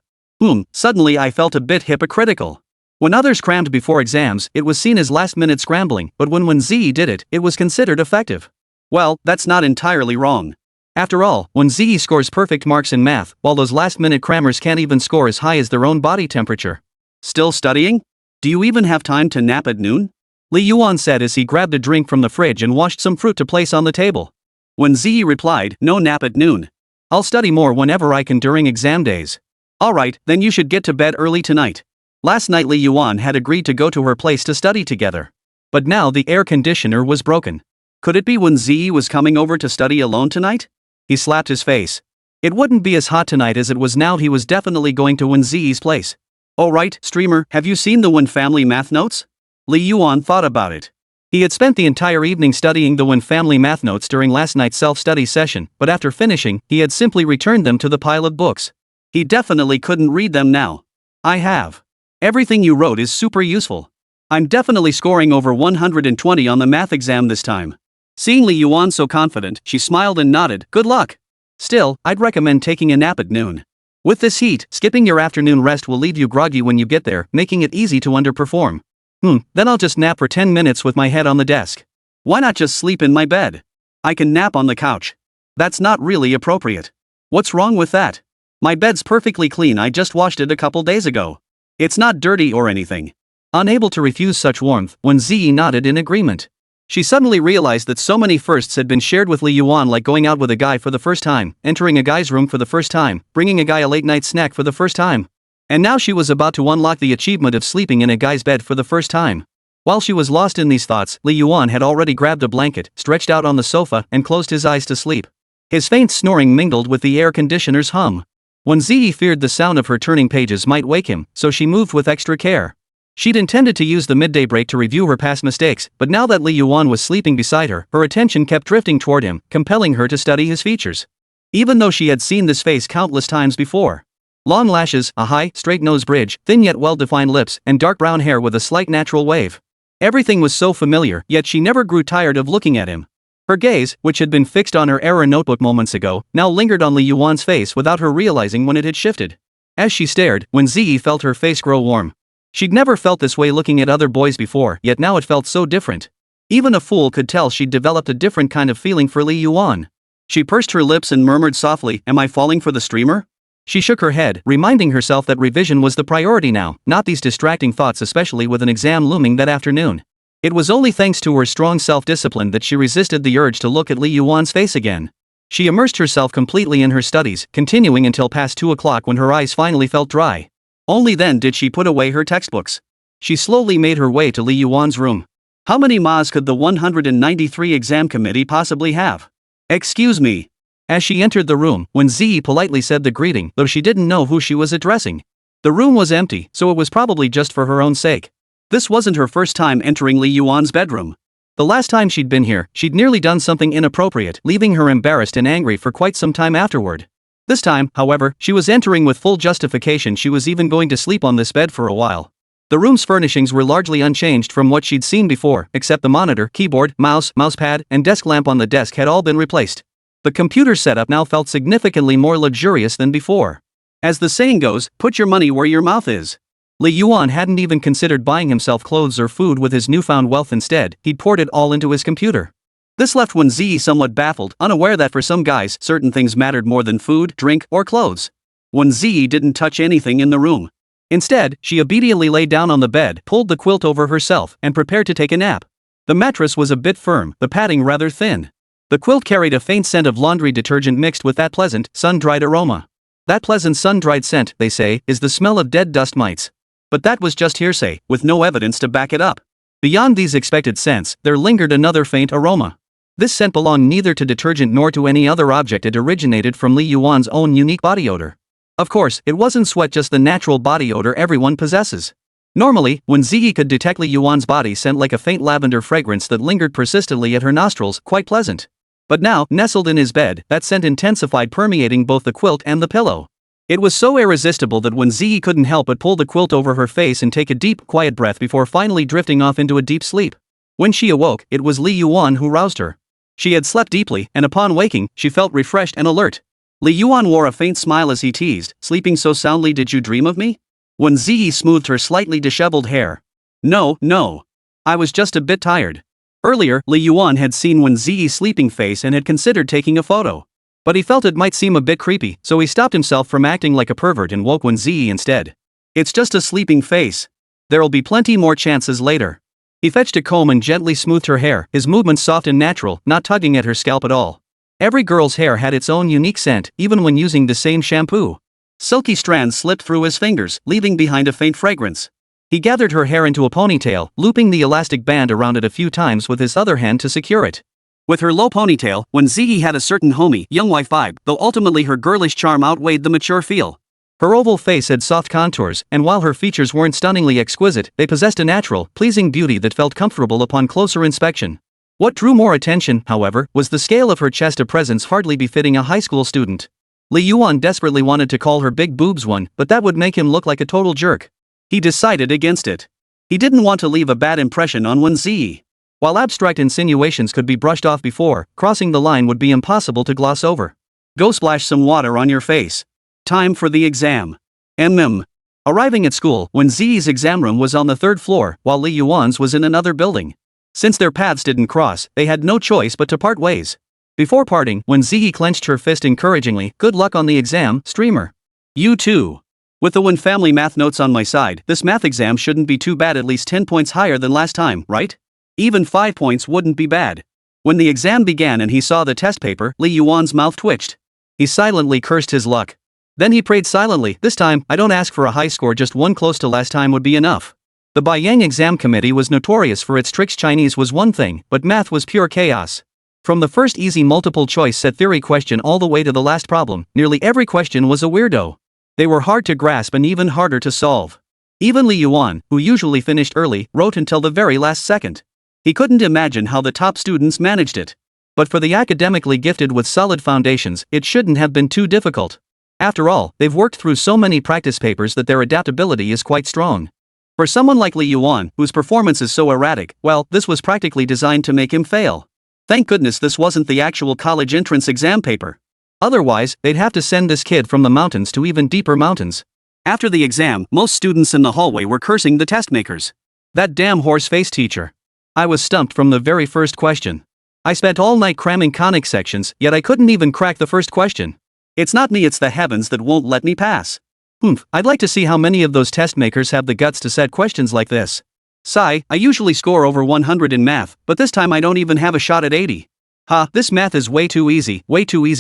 Suddenly I felt a bit hypocritical. When others crammed before exams, it was seen as last-minute scrambling, but when Wēn Zhiyi did it, it was considered effective. Well, that's not entirely wrong. After all, Wēn Zhiyi scores perfect marks in math, while those last-minute crammers can't even score as high as their own body temperature. Still studying? Do you even have time to nap at noon? Li Yuan said as he grabbed a drink from the fridge and washed some fruit to place on the table. Wēn Zhiyi replied, "No nap at noon. I'll study more whenever I can during exam days." "Alright, then you should get to bed early tonight." Last night Li Yuan had agreed to go to her place to study together. But now the air conditioner was broken. Could it be Wēn Zhiyi was coming over to study alone tonight? He slapped his face. It wouldn't be as hot tonight as it was now. He was definitely going to Wēn Zhiyi's place. "Oh right, streamer, have you seen the Wēn family math notes?" Li Yuan thought about it. He had spent the entire evening studying the Wēn family math notes during last night's self-study session, but after finishing, he had simply returned them to the pile of books. He definitely couldn't read them now. "I have. Everything you wrote is super useful. I'm definitely scoring over 120 on the math exam this time." Seeing Li Yuan so confident, she smiled and nodded, "Good luck. Still, I'd recommend taking a nap at noon. With this heat, skipping your afternoon rest will leave you groggy when you get there, making it easy to underperform." Then I'll just nap for 10 minutes with my head on the desk. "Why not just sleep in my bed? I can nap on the couch." "That's not really appropriate." "What's wrong with that? My bed's perfectly clean. I just washed it a couple days ago. It's not dirty or anything." Unable to refuse such warmth, Wēn Zhiyi nodded in agreement. She suddenly realized that so many firsts had been shared with Li Yuan, like going out with a guy for the first time, entering a guy's room for the first time, bringing a guy a late-night snack for the first time. And now she was about to unlock the achievement of sleeping in a guy's bed for the first time. While she was lost in these thoughts, Li Yuan had already grabbed a blanket, stretched out on the sofa, and closed his eyes to sleep. His faint snoring mingled with the air conditioner's hum. Wēn Zhiyi feared the sound of her turning pages might wake him, so she moved with extra care. She'd intended to use the midday break to review her past mistakes, but now that Li Yuan was sleeping beside her, her attention kept drifting toward him, compelling her to study his features. Even though she had seen this face countless times before. Long lashes, a high, straight nose bridge, thin yet well-defined lips, and dark brown hair with a slight natural wave. Everything was so familiar, yet she never grew tired of looking at him. Her gaze, which had been fixed on her error notebook moments ago, now lingered on Li Yuan's face without her realizing when it had shifted. As she stared, Wēn Zhiyi felt her face grow warm. She'd never felt this way looking at other boys before, yet now it felt so different. Even a fool could tell she'd developed a different kind of feeling for Li Yuan. She pursed her lips and murmured softly, "Am I falling for the streamer?" She shook her head, reminding herself that revision was the priority now, not these distracting thoughts, especially with an exam looming that afternoon. It was only thanks to her strong self-discipline that she resisted the urge to look at Li Yuan's face again. She immersed herself completely in her studies, continuing until past 2 o'clock when her eyes finally felt dry. Only then did she put away her textbooks. She slowly made her way to Li Yuan's room. How many mas could the 193 exam committee possibly have? "Excuse me." As she entered the room, Wēn Zhiyi politely said the greeting, though she didn't know who she was addressing. The room was empty, so it was probably just for her own sake. This wasn't her first time entering Li Yuan's bedroom. The last time she'd been here, she'd nearly done something inappropriate, leaving her embarrassed and angry for quite some time afterward. This time, however, she was entering with full justification. She was even going to sleep on this bed for a while. The room's furnishings were largely unchanged from what she'd seen before, except the monitor, keyboard, mousepad, and desk lamp on the desk had all been replaced. The computer setup now felt significantly more luxurious than before. As the saying goes, put your money where your mouth is. Li Yuan hadn't even considered buying himself clothes or food with his newfound wealth. Instead, he'd poured it all into his computer. This left Wēn Zhiyi somewhat baffled, unaware that for some guys, certain things mattered more than food, drink, or clothes. Wēn Zhiyi didn't touch anything in the room. Instead, she obediently lay down on the bed, pulled the quilt over herself, and prepared to take a nap. The mattress was a bit firm, the padding rather thin. The quilt carried a faint scent of laundry detergent mixed with that pleasant, sun-dried aroma. That pleasant sun-dried scent, they say, is the smell of dead dust mites. But that was just hearsay, with no evidence to back it up. Beyond these expected scents, there lingered another faint aroma. This scent belonged neither to detergent nor to any other object. It originated from Li Yuan's own unique body odor. Of course, it wasn't sweat, just the natural body odor everyone possesses. Normally, Wēn Zhiyi could detect Li Yuan's body scent like a faint lavender fragrance that lingered persistently at her nostrils, quite pleasant. But now, nestled in his bed, that scent intensified, permeating both the quilt and the pillow. It was so irresistible that Wēn Zhiyi couldn't help but pull the quilt over her face and take a deep, quiet breath before finally drifting off into a deep sleep. When she awoke, it was Li Yuan who roused her. She had slept deeply, and upon waking, she felt refreshed and alert. Li Yuan wore a faint smile as he teased, "Sleeping so soundly, did you dream of me?" Wēn Zhiyi smoothed her slightly disheveled hair. No. I was just a bit tired." Earlier, Li Yuan had seen Wēn Zhiyi's sleeping face and had considered taking a photo. But he felt it might seem a bit creepy, so he stopped himself from acting like a pervert and woke Wēn Zhiyi instead. "It's just a sleeping face. There'll be plenty more chances later." He fetched a comb and gently smoothed her hair, his movements soft and natural, not tugging at her scalp at all. Every girl's hair had its own unique scent, even when using the same shampoo. Silky strands slipped through his fingers, leaving behind a faint fragrance. He gathered her hair into a ponytail, looping the elastic band around it a few times with his other hand to secure it. With her low ponytail, Wēn Zhiyi had a certain homey, young wife vibe, though ultimately her girlish charm outweighed the mature feel. Her oval face had soft contours, and while her features weren't stunningly exquisite, they possessed a natural, pleasing beauty that felt comfortable upon closer inspection. What drew more attention, however, was the scale of her chest, a presence hardly befitting a high school student. Li Yuan desperately wanted to call her big boobs one, but that would make him look like a total jerk. He decided against it. He didn't want to leave a bad impression on Wēn Zhiyi. While abstract insinuations could be brushed off before, crossing the line would be impossible to gloss over. "Go splash some water on your face. Time for the exam." Arriving at school, Wēn Zhiyi's exam room was on the 3rd floor, while Li Yuan's was in another building. Since their paths didn't cross, they had no choice but to part ways. Before parting, Wēn Zhiyi clenched her fist encouragingly. "Good luck on the exam, streamer." "You too. With the Wēn family math notes on my side, this math exam shouldn't be too bad, at least 10 points higher than last time, right? Even 5 points wouldn't be bad." When the exam began and he saw the test paper, Li Yuan's mouth twitched. He silently cursed his luck. Then he prayed silently, "This time, I don't ask for a high score, just one close to last time would be enough." The Baiyang exam committee was notorious for its tricks. Chinese was one thing, but math was pure chaos. From the first easy multiple choice set theory question all the way to the last problem, nearly every question was a weirdo. They were hard to grasp and even harder to solve. Even Li Yuan, who usually finished early, wrote until the very last second. He couldn't imagine how the top students managed it. But for the academically gifted with solid foundations, it shouldn't have been too difficult. After all, they've worked through so many practice papers that their adaptability is quite strong. For someone like Li Yuan, whose performance is so erratic, well, this was practically designed to make him fail. Thank goodness this wasn't the actual college entrance exam paper. Otherwise, they'd have to send this kid from the mountains to even deeper mountains. After the exam, most students in the hallway were cursing the test makers. That damn horse-faced teacher. I was stumped from the very first question. I spent all night cramming conic sections, yet I couldn't even crack the first question. It's not me, it's the heavens that won't let me pass. I'd like to see how many of those test makers have the guts to set questions like this. Sigh, I usually score over 100 in math, but this time I don't even have a shot at 80. This math is way too easy,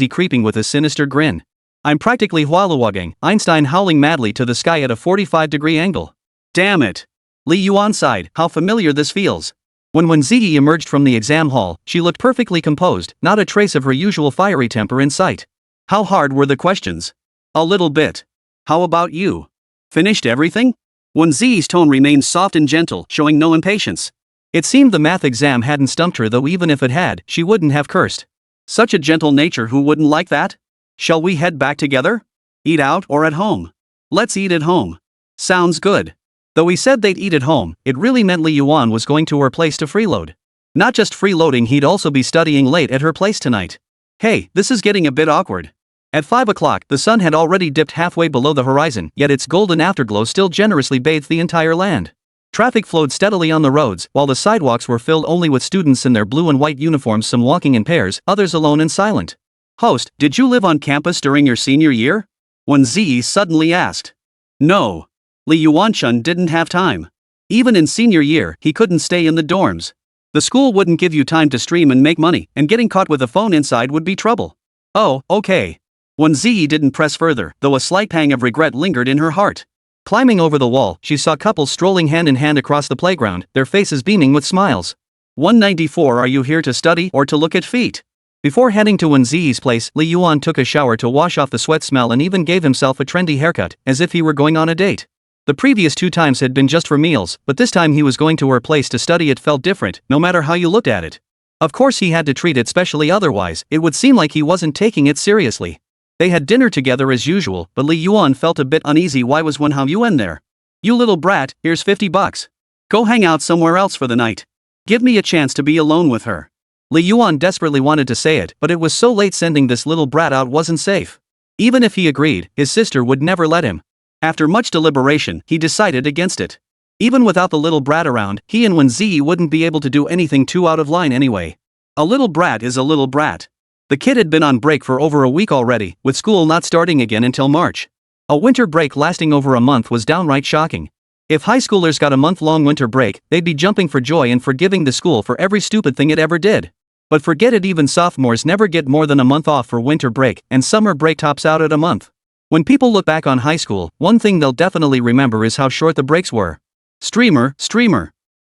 creeping with a sinister grin. I'm practically wallowing, Einstein howling madly to the sky at a 45-degree angle. Damn it. Li Yuan sighed, how familiar this feels. When Wēn Zhiyi emerged from the exam hall, she looked perfectly composed, not a trace of her usual fiery temper in sight. How hard were the questions? A little bit. How about you? Finished everything? Wēn Zhiyi's tone remained soft and gentle, showing no impatience. It seemed the math exam hadn't stumped her, though even if it had, she wouldn't have cursed. Such a gentle nature, who wouldn't like that? Shall we head back together? Eat out or at home? Let's eat at home. Sounds good. Though he said they'd eat at home, it really meant Li Yuan was going to her place to freeload. Not just freeloading, he'd also be studying late at her place tonight. Hey, this is getting a bit awkward. At 5 o'clock, the sun had already dipped halfway below the horizon, yet its golden afterglow still generously bathed the entire land. Traffic flowed steadily on the roads, while the sidewalks were filled only with students in their blue and white uniforms, some walking in pairs, others alone and silent. Host, did you live on campus during your senior year? Wēn Zhiyi suddenly asked. No. Li Yuan-chun didn't have time. Even in senior year, he couldn't stay in the dorms. The school wouldn't give you time to stream and make money, and getting caught with a phone inside would be trouble. Oh, okay. Wēn Zhiyi didn't press further, though a slight pang of regret lingered in her heart. Climbing over the wall, she saw couples strolling hand in hand across the playground, their faces beaming with smiles. 194. Are you here to study or to look at feet? Before heading to Wēn Zhiyi's place, Li Yuan took a shower to wash off the sweat smell and even gave himself a trendy haircut, as if he were going on a date. The previous 2 times had been just for meals, but this time he was going to her place to study. It felt different, no matter how you looked at it. Of course he had to treat it specially, otherwise, it would seem like he wasn't taking it seriously. They had dinner together as usual, but Li Yuan felt a bit uneasy. Why was Wēn Zhiyi there? You little brat, here's $50. Go hang out somewhere else for the night. Give me a chance to be alone with her. Li Yuan desperately wanted to say it, but it was so late. Sending this little brat out wasn't safe. Even if he agreed, his sister would never let him. After much deliberation, he decided against it. Even without the little brat around, he and Wēn Zhiyi wouldn't be able to do anything too out of line anyway. A little brat is a little brat. The kid had been on break for over a week already, with school not starting again until March. A winter break lasting over a month was downright shocking. If high schoolers got a month-long winter break, they'd be jumping for joy and forgiving the school for every stupid thing it ever did. But forget it, even sophomores never get more than a month off for winter break, and summer break tops out at a month. When people look back on high school, one thing they'll definitely remember is how short the breaks were. Streamer.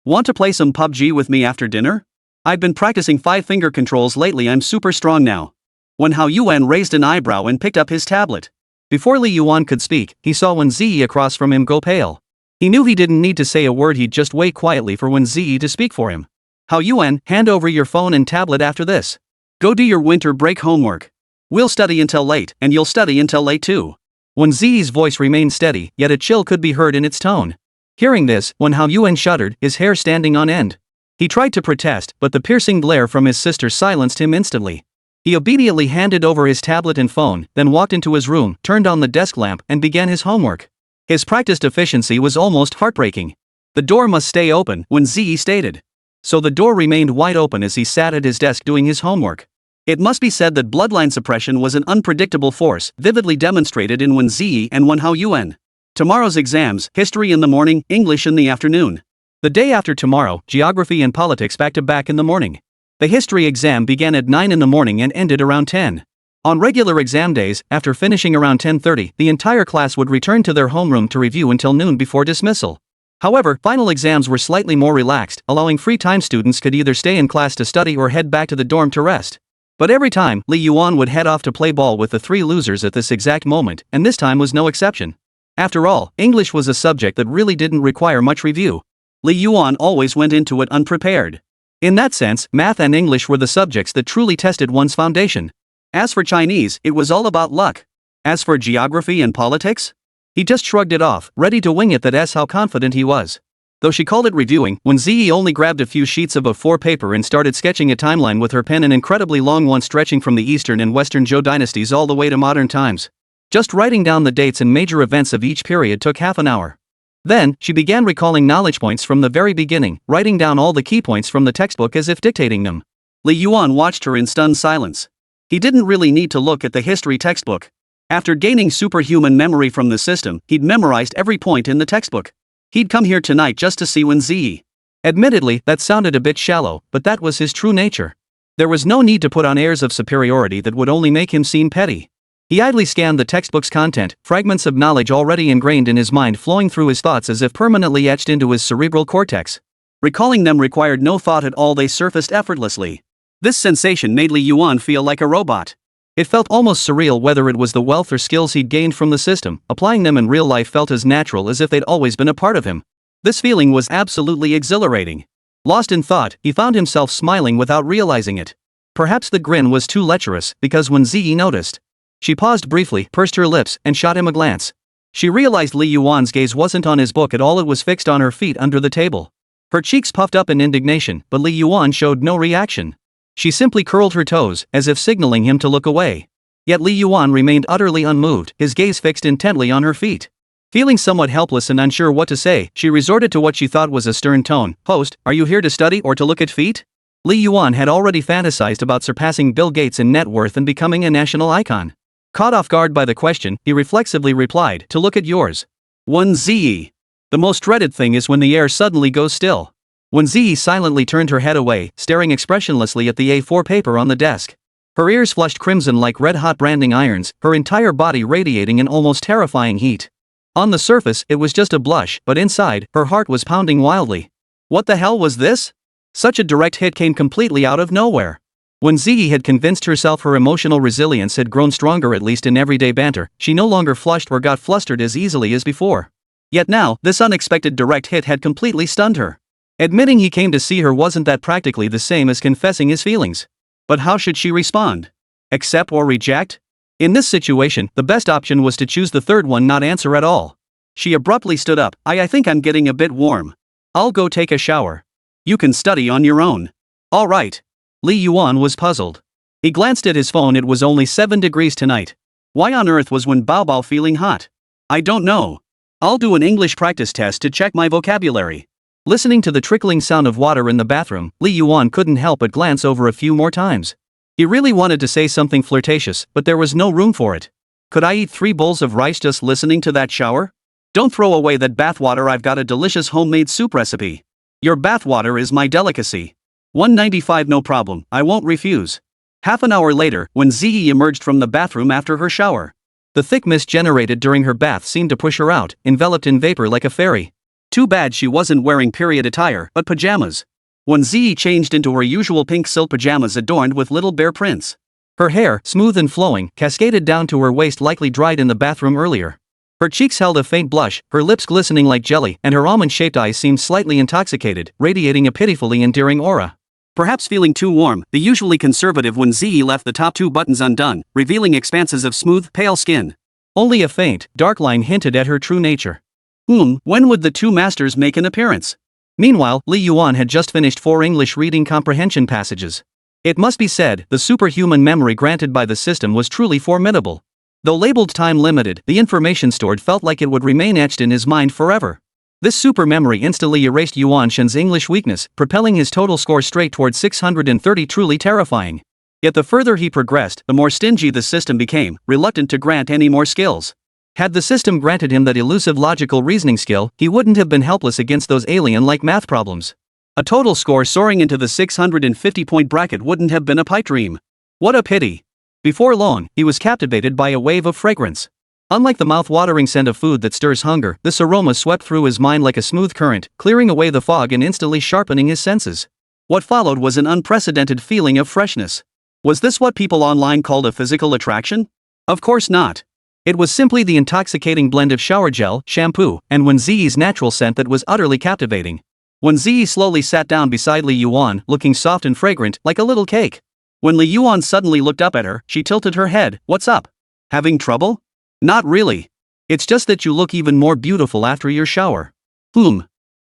Want to play some PUBG with me after dinner? I've been practicing 5-finger controls lately. I'm super strong now. Wēn Zhiyi raised an eyebrow and picked up his tablet. Before Li Yuan could speak, he saw Wēn Zhiyi across from him go pale. He knew he didn't need to say a word, he'd just wait quietly for Wēn Zhiyi to speak for him. Zhiyi, hand over your phone and tablet after this. Go do your winter break homework. We'll study until late, and you'll study until late too. Wēn Zhiyi's voice remained steady, yet a chill could be heard in its tone. Hearing this, Wēn Zhiyi shuddered, his hair standing on end. He tried to protest, but the piercing glare from his sister silenced him instantly. He obediently handed over his tablet and phone, then walked into his room, turned on the desk lamp, and began his homework. His practiced efficiency was almost heartbreaking. The door must stay open, Wēn Zhiyi stated. So the door remained wide open as he sat at his desk doing his homework. It must be said that bloodline suppression was an unpredictable force, vividly demonstrated in Wēn Zhiyi and Wēn Zhiyi. Tomorrow's exams, history in the morning, English in the afternoon. The day after tomorrow, geography and politics back-to-back in the morning. The history exam began at 9 in the morning and ended around 10. On regular exam days, after finishing around 10:30, the entire class would return to their homeroom to review until noon before dismissal. However, final exams were slightly more relaxed, allowing free time. Students could either stay in class to study or head back to the dorm to rest. But every time, Li Yuan would head off to play ball with the 3 losers at this exact moment, and this time was no exception. After all, English was a subject that really didn't require much review. Li Yuan always went into it unprepared. In that sense, math and English were the subjects that truly tested one's foundation. As for Chinese, it was all about luck. As for geography and politics, He just shrugged it off, ready to wing it. That's how confident he was. Though she called it reviewing, Wēn Zhiyi only grabbed a few sheets of A4 paper and started sketching a timeline with her pen, an incredibly long one stretching from the Eastern and Western Zhou dynasties all the way to modern times. Just writing down the dates and major events of each period took half an hour. Then, she began recalling knowledge points from the very beginning, writing down all the key points from the textbook as if dictating them. Li Yuan watched her in stunned silence. He didn't really need to look at the history textbook. After gaining superhuman memory from the system, he'd memorized every point in the textbook. He'd come here tonight just to see Wēn Zhiyi. Admittedly, that sounded a bit shallow, but that was his true nature. There was no need to put on airs of superiority that would only make him seem petty. He idly scanned the textbook's content, fragments of knowledge already ingrained in his mind flowing through his thoughts as if permanently etched into his cerebral cortex. Recalling them required no thought at all, they surfaced effortlessly. This sensation made Li Yuan feel like a robot. It felt almost surreal. Whether it was the wealth or skills he'd gained from the system, applying them in real life felt as natural as if they'd always been a part of him. This feeling was absolutely exhilarating. Lost in thought, he found himself smiling without realizing it. Perhaps the grin was too lecherous, because Wēn Zhiyi noticed. She paused briefly, pursed her lips, and shot him a glance. She realized Li Yuan's gaze wasn't on his book at all, it was fixed on her feet under the table. Her cheeks puffed up in indignation, but Li Yuan showed no reaction. She simply curled her toes, as if signaling him to look away. Yet Li Yuan remained utterly unmoved, his gaze fixed intently on her feet. Feeling somewhat helpless and unsure what to say, she resorted to what she thought was a stern tone. "Host, are you here to study or to look at feet?" Li Yuan had already fantasized about surpassing Bill Gates in net worth and becoming a national icon. Caught off guard by the question, he reflexively replied, "To look at yours." Wēn Zhiyi. The most dreaded thing is when the air suddenly goes still. Wēn Zhiyi silently turned her head away, staring expressionlessly at the A4 paper on the desk. Her ears flushed crimson like red-hot branding irons, her entire body radiating an almost terrifying heat. On the surface, it was just a blush, but inside, her heart was pounding wildly. What the hell was this? Such a direct hit came completely out of nowhere. Wēn Zhiyi had convinced herself her emotional resilience had grown stronger, at least in everyday banter. She no longer flushed or got flustered as easily as before. Yet now, this unexpected direct hit had completely stunned her. Admitting he came to see her wasn't that practically the same as confessing his feelings. But how should she respond? Accept or reject? In this situation, the best option was to choose the third one, not answer at all. She abruptly stood up. I think I'm getting a bit warm. I'll go take a shower. You can study on your own. All right. Li Yuan was puzzled. He glanced at his phone. It was only 7 degrees tonight. Why on earth was Wēn Baobao feeling hot? I don't know. I'll do an English practice test to check my vocabulary. Listening to the trickling sound of water in the bathroom, Li Yuan couldn't help but glance over a few more times. He really wanted to say something flirtatious, but there was no room for it. Could I eat 3 bowls of rice just listening to that shower? Don't throw away that bathwater, I've got a delicious homemade soup recipe. Your bathwater is my delicacy. $1.95 no problem, I won't refuse. Half an hour later, Wēn Zhiyi emerged from the bathroom after her shower. The thick mist generated during her bath seemed to push her out, enveloped in vapor like a fairy. Too bad she wasn't wearing period attire, but pajamas. Wēn Zhiyi changed into her usual pink silk pajamas adorned with little bear prints. Her hair, smooth and flowing, cascaded down to her waist, likely dried in the bathroom earlier. Her cheeks held a faint blush, her lips glistening like jelly, and her almond-shaped eyes seemed slightly intoxicated, radiating a pitifully endearing aura. Perhaps feeling too warm, the usually conservative Wēn Zhiyi left the top 2 buttons undone, revealing expanses of smooth, pale skin. Only a faint, dark line hinted at her true nature. When would the 2 masters make an appearance? Meanwhile, Li Yuan had just finished 4 English reading comprehension passages. It must be said, the superhuman memory granted by the system was truly formidable. Though labeled time-limited, the information stored felt like it would remain etched in his mind forever. This super memory instantly erased Yuan Shen's English weakness, propelling his total score straight toward 630, truly terrifying. Yet the further he progressed, the more stingy the system became, reluctant to grant any more skills. Had the system granted him that elusive logical reasoning skill, he wouldn't have been helpless against those alien-like math problems. A total score soaring into the 650-point bracket wouldn't have been a pipe dream. What a pity. Before long, he was captivated by a wave of fragrance. Unlike the mouth-watering scent of food that stirs hunger, this aroma swept through his mind like a smooth current, clearing away the fog and instantly sharpening his senses. What followed was an unprecedented feeling of freshness. Was this what people online called a physical attraction? Of course not. It was simply the intoxicating blend of shower gel, shampoo, and Wēn Zhiyi's natural scent that was utterly captivating. Wēn Zhiyi slowly sat down beside Li Yuan, looking soft and fragrant, like a little cake. When Li Yuan suddenly looked up at her, she tilted her head. What's up? Having trouble? Not really. It's just that you look even more beautiful after your shower.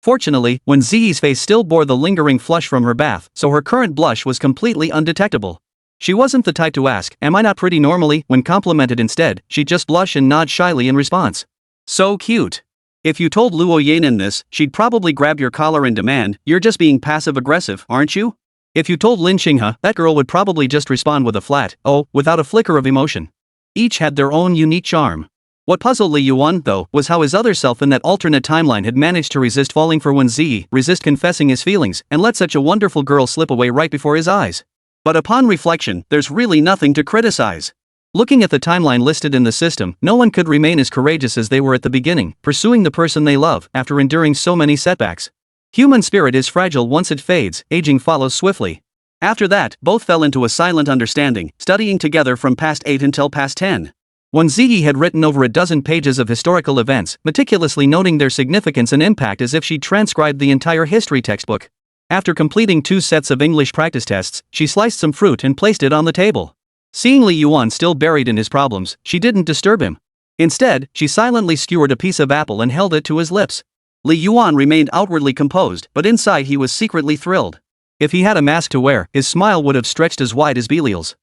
Fortunately, Wēn Zhiyi's face still bore the lingering flush from her bath, so her current blush was completely undetectable. She wasn't the type to ask, "Am I not pretty?" normally. When complimented instead, she'd just blush and nod shyly in response. So cute. If you told Li Yuan this, she'd probably grab your collar and demand, "You're just being passive-aggressive, aren't you?" If you told Lin Xinghe, that girl would probably just respond with a flat, "Oh," without a flicker of emotion. Each had their own unique charm. What puzzled Li Yuan, though, was how his other self in that alternate timeline had managed to resist falling for Wēn Zhiyi, resist confessing his feelings, and let such a wonderful girl slip away right before his eyes. But upon reflection, there's really nothing to criticize. Looking at the timeline listed in the system, no one could remain as courageous as they were at the beginning, pursuing the person they love, after enduring so many setbacks. Human spirit is fragile once it fades, aging follows swiftly. After that, both fell into a silent understanding, studying together from past 8 until past 10. Wēn Zhiyi had written over a dozen pages of historical events, meticulously noting their significance and impact as if she'd transcribed the entire history textbook. After completing 2 sets of English practice tests, she sliced some fruit and placed it on the table. Seeing Li Yuan still buried in his problems, she didn't disturb him. Instead, she silently skewered a piece of apple and held it to his lips. Li Yuan remained outwardly composed, but inside he was secretly thrilled. If he had a mask to wear, his smile would have stretched as wide as Belial's.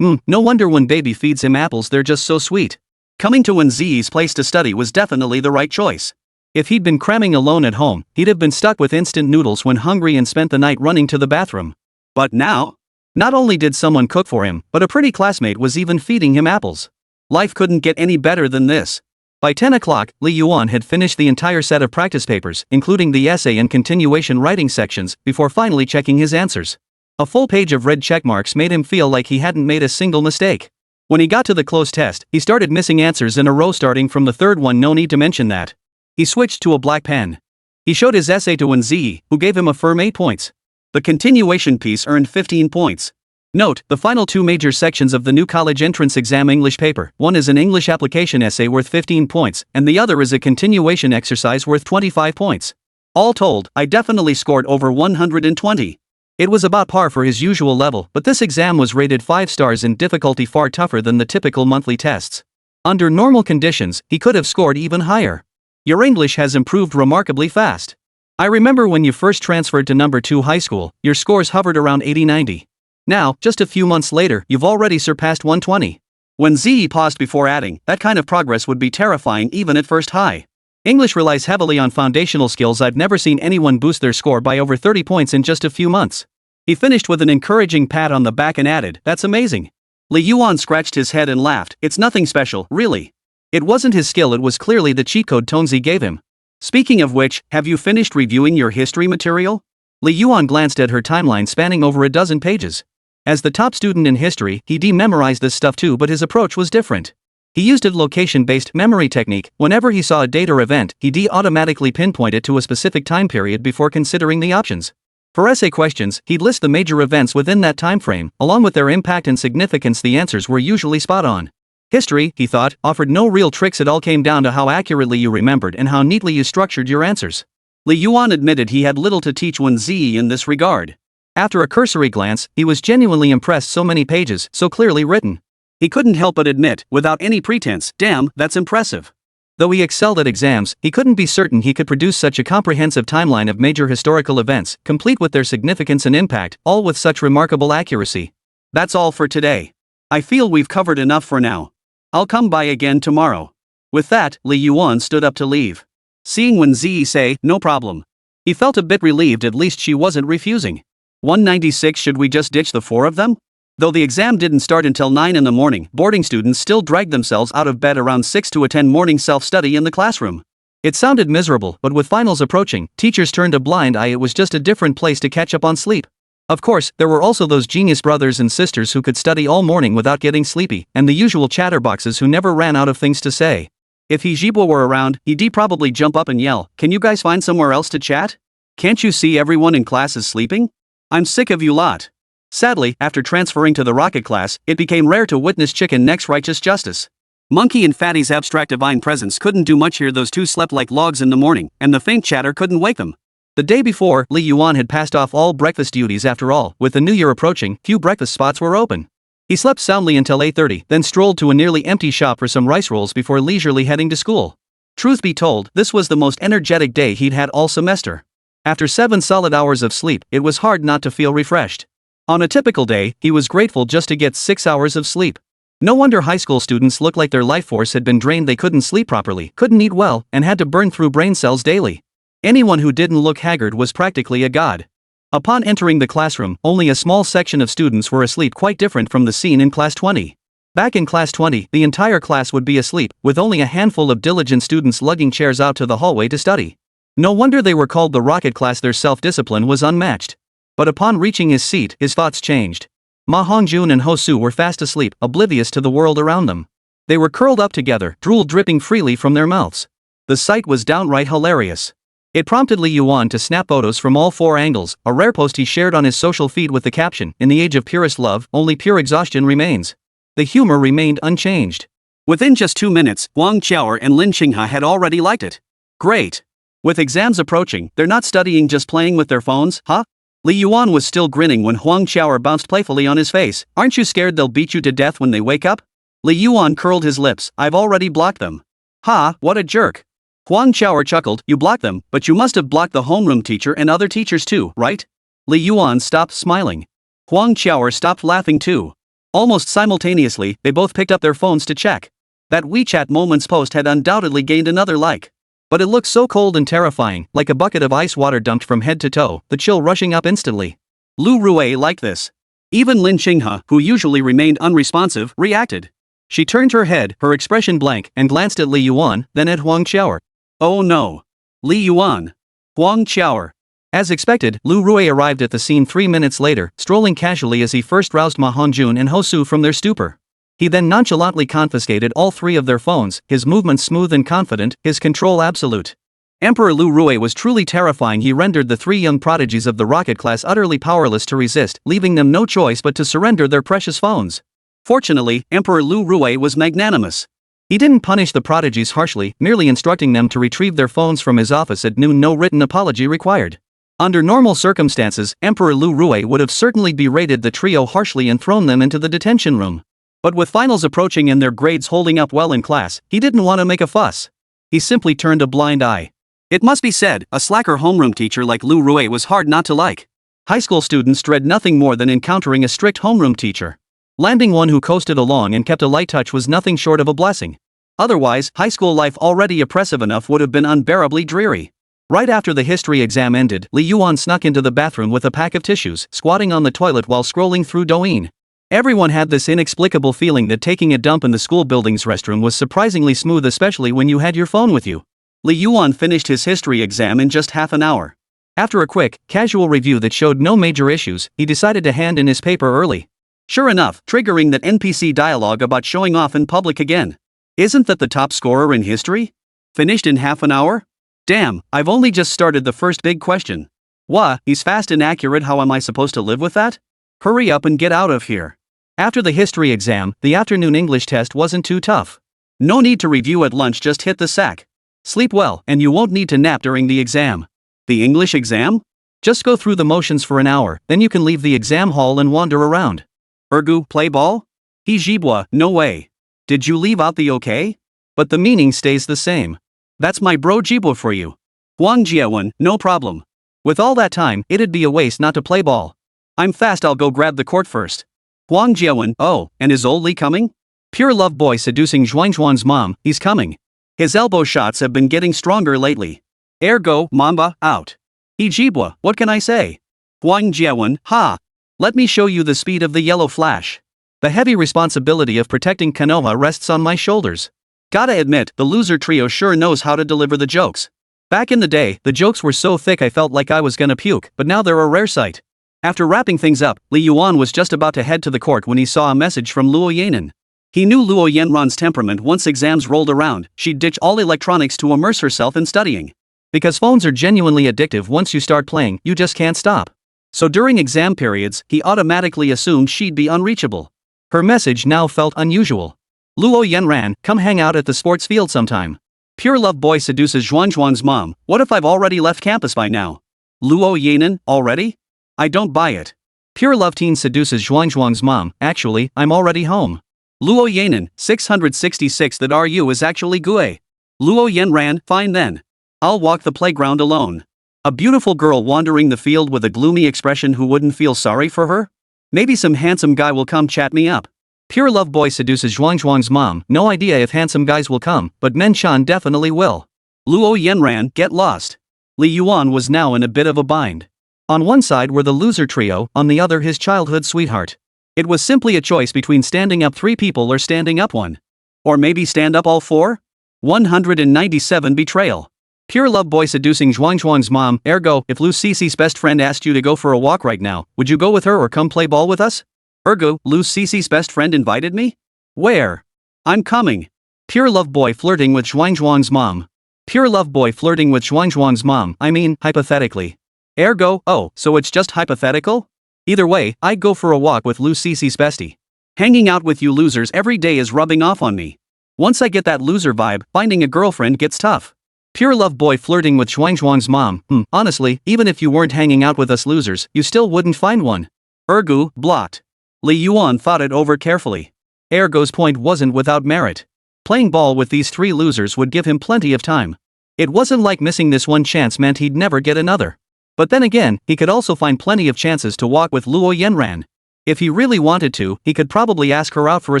No wonder when baby feeds him apples they're just so sweet. Coming to Wēn Zhiyi's place to study was definitely the right choice. If he'd been cramming alone at home, he'd have been stuck with instant noodles when hungry and spent the night running to the bathroom. But now? Not only did someone cook for him, but a pretty classmate was even feeding him apples. Life couldn't get any better than this. By 10 o'clock, Li Yuan had finished the entire set of practice papers, including the essay and continuation writing sections, before finally checking his answers. A full page of red checkmarks made him feel like he hadn't made a single mistake. When he got to the closed test, he started missing answers in a row starting from the third one. No need to mention that. He switched to a black pen. He showed his essay to Wēn Zhiyi, who gave him a firm 8 points. The continuation piece earned 15 points. Note, the final 2 major sections of the new college entrance exam English paper, one is an English application essay worth 15 points, and the other is a continuation exercise worth 25 points. All told, I definitely scored over 120. It was about par for his usual level, but this exam was rated 5 stars in difficulty, far tougher than the typical monthly tests. Under normal conditions, he could have scored even higher. Your English has improved remarkably fast. I remember when you first transferred to number 2 high school, your scores hovered around 80-90. Now, just a few months later, you've already surpassed 120. Wēn Zhiyi paused before adding, that kind of progress would be terrifying even at first high. English relies heavily on foundational skills. I've never seen anyone boost their score by over 30 points in just a few months. He finished with an encouraging pat on the back and added, that's amazing. Li Yuan scratched his head and laughed, it's nothing special, really. It wasn't his skill, it was clearly the cheat code Tonzi gave him. Speaking of which, have you finished reviewing your history material? Li Yuan glanced at her timeline spanning over a dozen pages. As the top student in history, he memorized this stuff too, but his approach was different. He used a location-based memory technique. Whenever he saw a date or event, he automatically pinpointed to a specific time period before considering the options. For essay questions, he'd list the major events within that time frame, along with their impact and significance. The answers were usually spot on. History, he thought, offered no real tricks. It all came down to how accurately you remembered and how neatly you structured your answers. Li Yuan admitted he had little to teach Wēn Zhiyi in this regard. After a cursory glance, he was genuinely impressed. So many pages, so clearly written. He couldn't help but admit, without any pretense, damn, that's impressive. Though he excelled at exams, he couldn't be certain he could produce such a comprehensive timeline of major historical events, complete with their significance and impact, all with such remarkable accuracy. That's all for today. I feel we've covered enough for now. I'll come by again tomorrow. With that, Li Yuan stood up to leave. Seeing Wēn Zhiyi say, no problem. He felt a bit relieved, at least she wasn't refusing. 196, should we just ditch the 4 of them? Though the exam didn't start until 9 in the morning, boarding students still dragged themselves out of bed around 6 to attend morning self-study in the classroom. It sounded miserable, but with finals approaching, teachers turned a blind eye. It was just a different place to catch up on sleep. Of course, there were also those genius brothers and sisters who could study all morning without getting sleepy, and the usual chatterboxes who never ran out of things to say. If He Jibo were around, he'd probably jump up and yell, can you guys find somewhere else to chat? Can't you see everyone in class is sleeping? I'm sick of you lot. Sadly, after transferring to the rocket class, it became rare to witness chicken neck's righteous justice. Monkey and Fatty's abstract divine presence couldn't do much here. Those two slept like logs in the morning, and the faint chatter couldn't wake them. The day before, Li Yuan had passed off all breakfast duties. After all, with the new year approaching, few breakfast spots were open. He slept soundly until 8:30, then strolled to a nearly empty shop for some rice rolls before leisurely heading to school. Truth be told, this was the most energetic day he'd had all semester. After 7 solid hours of sleep, it was hard not to feel refreshed. On a typical day, he was grateful just to get 6 hours of sleep. No wonder high school students looked like their life force had been drained. They couldn't sleep properly, couldn't eat well, and had to burn through brain cells daily. Anyone who didn't look haggard was practically a god. Upon entering the classroom, only a small section of students were asleep, quite different from the scene in Class 20. Back in Class 20, the entire class would be asleep, with only a handful of diligent students lugging chairs out to the hallway to study. No wonder they were called the rocket class. Their self-discipline was unmatched. But upon reaching his seat, his thoughts changed. Ma Hongjun and Hosu were fast asleep, oblivious to the world around them. They were curled up together, drool dripping freely from their mouths. The sight was downright hilarious. It prompted Li Yuan to snap photos from all 4 angles, a rare post he shared on his social feed with the caption, "In the age of purest love, only pure exhaustion remains." The humor remained unchanged. Within just 2 minutes, Huang Qiaoer and Lin Xinghe had already liked it. Great. With exams approaching, they're not studying, just playing with their phones, huh? Li Yuan was still grinning when Huang Qiaoer bounced playfully on his face. "Aren't you scared they'll beat you to death when they wake up?" Li Yuan curled his lips. "I've already blocked them." "Ha, what a jerk." Huang Qiaoer chuckled. "You blocked them, but you must have blocked the homeroom teacher and other teachers too, right?" Li Yuan stopped smiling. Huang Qiaoer stopped laughing too. Almost simultaneously, they both picked up their phones to check. That WeChat Moments post had undoubtedly gained another like. But it looked so cold and terrifying, like a bucket of ice water dumped from head to toe, the chill rushing up instantly. Lu Rui liked this. Even Lin Xinghe, who usually remained unresponsive, reacted. She turned her head, her expression blank, and glanced at Li Yuan, then at Huang Qiaoer. Oh no. Li Yuan. Huang Qiaoer. As expected, Lu Rui arrived at the scene 3 minutes later, strolling casually as he first roused Ma Hongjun and Hosu from their stupor. He then nonchalantly confiscated all 3 of their phones, his movements smooth and confident, his control absolute. Emperor Lu Rui was truly terrifying. He rendered the 3 young prodigies of the rocket class utterly powerless to resist, leaving them no choice but to surrender their precious phones. Fortunately, Emperor Lu Rui was magnanimous. He didn't punish the prodigies harshly, merely instructing them to retrieve their phones from his office at noon. No written apology required. Under normal circumstances, Emperor Lu Rui would have certainly berated the trio harshly and thrown them into the detention room. But with finals approaching and their grades holding up well in class, he didn't want to make a fuss. He simply turned a blind eye. It must be said, a slacker homeroom teacher like Lu Rui was hard not to like. High school students dread nothing more than encountering a strict homeroom teacher. Landing one who coasted along and kept a light touch was nothing short of a blessing. Otherwise, high school life, already oppressive enough, would have been unbearably dreary. Right after the history exam ended, Li Yuan snuck into the bathroom with a pack of tissues, squatting on the toilet while scrolling through Douyin. Everyone had this inexplicable feeling that taking a dump in the school building's restroom was surprisingly smooth, especially when you had your phone with you. Li Yuan finished his history exam in just half an hour. After a quick, casual review that showed no major issues, he decided to hand in his paper early. Sure enough, triggering that NPC dialogue about showing off in public again. Isn't that the top scorer in history? Finished in half an hour? Damn, I've only just started the first big question. Wha, he's fast and accurate. How am I supposed to live with that? Hurry up and get out of here. After the history exam, the afternoon English test wasn't too tough. No need to review at lunch, just hit the sack. Sleep well, and you won't need to nap during the exam. The English exam? Just go through the motions for an hour, then you can leave the exam hall and wander around. Ergu, play ball? He jibwa, no way. Did you leave out the okay? But the meaning stays the same. That's my bro jibwa for you. Huang Jiawen, no problem. With all that time, it'd be a waste not to play ball. I'm fast, I'll go grab the court first. Huang Jiawen, oh, and is old Li coming? Pure love boy seducing Zhuangzhuan's mom, he's coming. His elbow shots have been getting stronger lately. Ergo, Mamba, out. Ijibwa, what can I say? Huang Jiawen, ha! Let me show you the speed of the yellow flash. The heavy responsibility of protecting Konoha rests on my shoulders. Gotta admit, the loser trio sure knows how to deliver the jokes. Back in the day, the jokes were so thick I felt like I was gonna puke, but now they're a rare sight. After wrapping things up, Li Yuan was just about to head to the court when he saw a message from Luo Yanan. He knew Luo Yanran's temperament. Once exams rolled around, she'd ditch all electronics to immerse herself in studying. Because phones are genuinely addictive. Once you start playing, you just can't stop. So during exam periods, he automatically assumed she'd be unreachable. Her message now felt unusual. Luo Yanran, come hang out at the sports field sometime. Pure love boy seduces Zhuangzhuang's mom. What if I've already left campus by now? Luo Yanan, already? I don't buy it. Pure love teen seduces Zhuang's mom. Actually, I'm already home. Luo Yanan, 666. That are you is actually Gue. Luo Yanran, fine then. I'll walk the playground alone. A beautiful girl wandering the field with a gloomy expression who wouldn't feel sorry for her? Maybe some handsome guy will come chat me up. Pure love boy seduces Zhuang's mom. No idea if handsome guys will come, but Men Chan definitely will. Luo Yanran, get lost. Li Yuan was now in a bit of a bind. On one side were the loser trio, on the other his childhood sweetheart. It was simply a choice between standing up 3 people or standing up 1. Or maybe stand up all 4? 197 Betrayal. Pure love boy seducing Zhuang's mom. Ergo, if Lu Cici's best friend asked you to go for a walk right now, would you go with her or come play ball with us? Ergo, Lu Cici's best friend invited me? Where? I'm coming. Pure love boy flirting with Zhuang's mom. Pure love boy flirting with Zhuang's mom. I mean, hypothetically. Ergo, oh, so it's just hypothetical? Either way, I'd go for a walk with Lu Cici's bestie. Hanging out with you losers every day is rubbing off on me. Once I get that loser vibe, finding a girlfriend gets tough. Pure love boy flirting with Zhuang's mom. Honestly, even if you weren't hanging out with us losers, you still wouldn't find one. Ergo, blocked. Li Yuan thought it over carefully. Ergo's point wasn't without merit. Playing ball with these 3 losers would give him plenty of time. It wasn't like missing this one chance meant he'd never get another. But then again, he could also find plenty of chances to walk with Luo Yanran. If he really wanted to, he could probably ask her out for a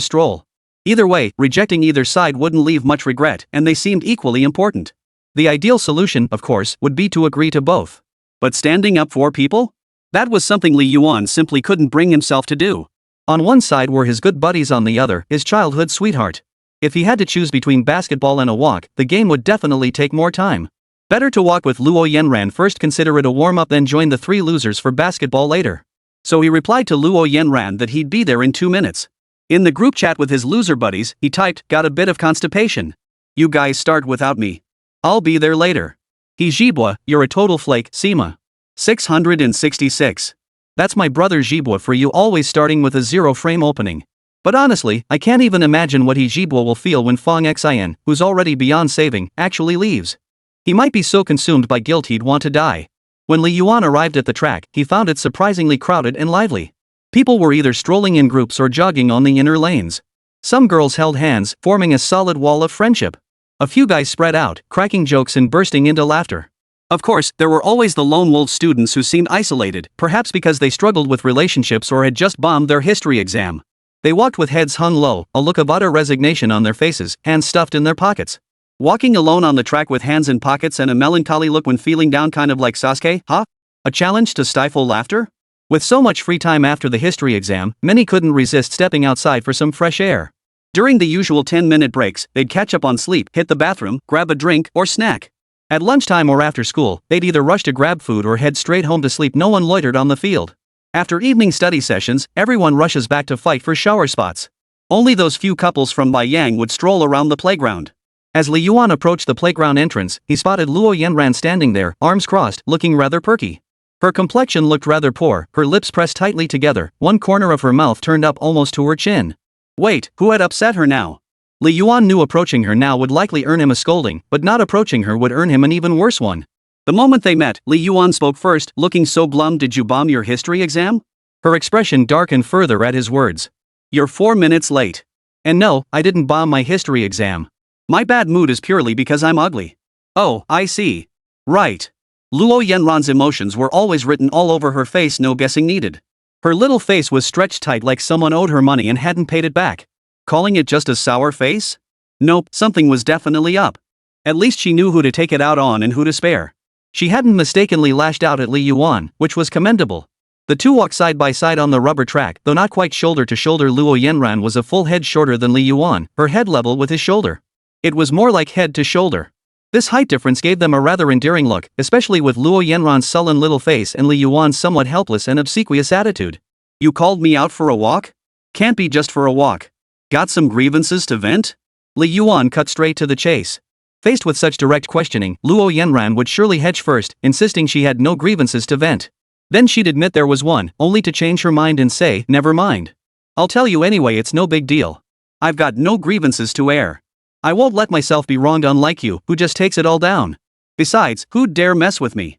stroll. Either way, rejecting either side wouldn't leave much regret, and they seemed equally important. The ideal solution, of course, would be to agree to both. But standing up for people? That was something Li Yuan simply couldn't bring himself to do. On one side were his good buddies, on the other, his childhood sweetheart. If he had to choose between basketball and a walk, the game would definitely take more time. Better to walk with Luo Yanran first, consider it a warm-up, then join the 3 losers for basketball later. So he replied to Luo Yanran that he'd be there in 2 minutes. In the group chat with his loser buddies, he typed, got a bit of constipation. You guys start without me. I'll be there later. He Jibwa, you're a total flake, Sima. 666. That's my brother Jibwa for you, always starting with a 0 frame opening. But honestly, I can't even imagine what he Jibwa will feel when Fong Xin, who's already beyond saving, actually leaves. He might be so consumed by guilt he'd want to die. When Li Yuan arrived at the track, he found it surprisingly crowded and lively. People were either strolling in groups or jogging on the inner lanes. Some girls held hands, forming a solid wall of friendship. A few guys spread out, cracking jokes and bursting into laughter. Of course, there were always the lone wolf students who seemed isolated, perhaps because they struggled with relationships or had just bombed their history exam. They walked with heads hung low, a look of utter resignation on their faces, hands stuffed in their pockets. Walking alone on the track with hands in pockets and a melancholy look when feeling down, kind of like Sasuke, huh? A challenge to stifle laughter? With so much free time after the history exam, many couldn't resist stepping outside for some fresh air. During the usual 10-minute breaks, they'd catch up on sleep, hit the bathroom, grab a drink or snack. At lunchtime or after school, they'd either rush to grab food or head straight home to sleep. No one loitered on the field. After evening study sessions, everyone rushes back to fight for shower spots. Only those few couples from Baiyang would stroll around the playground. As Li Yuan approached the playground entrance, he spotted Luo Yanran standing there, arms crossed, looking rather perky. Her complexion looked rather poor, her lips pressed tightly together, one corner of her mouth turned up almost to her chin. Wait, who had upset her now? Li Yuan knew approaching her now would likely earn him a scolding, but not approaching her would earn him an even worse one. The moment they met, Li Yuan spoke first, looking so glum. Did you bomb your history exam? Her expression darkened further at his words. You're 4 minutes late. And no, I didn't bomb my history exam. My bad mood is purely because I'm ugly. Oh, I see. Right. Luo Yanran's emotions were always written all over her face, no guessing needed. Her little face was stretched tight like someone owed her money and hadn't paid it back. Calling it just a sour face? Nope, something was definitely up. At least she knew who to take it out on and who to spare. She hadn't mistakenly lashed out at Li Yuan, which was commendable. The two walked side by side on the rubber track, though not quite shoulder to shoulder. Luo Yanran was a full head shorter than Li Yuan, her head level with his shoulder. It was more like head to shoulder. This height difference gave them a rather endearing look, especially with Luo Yanran's sullen little face and Li Yuan's somewhat helpless and obsequious attitude. You called me out for a walk? Can't be just for a walk. Got some grievances to vent? Li Yuan cut straight to the chase. Faced with such direct questioning, Luo Yanran would surely hedge first, insisting she had no grievances to vent. Then she'd admit there was one, only to change her mind and say, never mind. I'll tell you anyway, it's no big deal. I've got no grievances to air. I won't let myself be wronged, unlike you, who just takes it all down. Besides, who'd dare mess with me?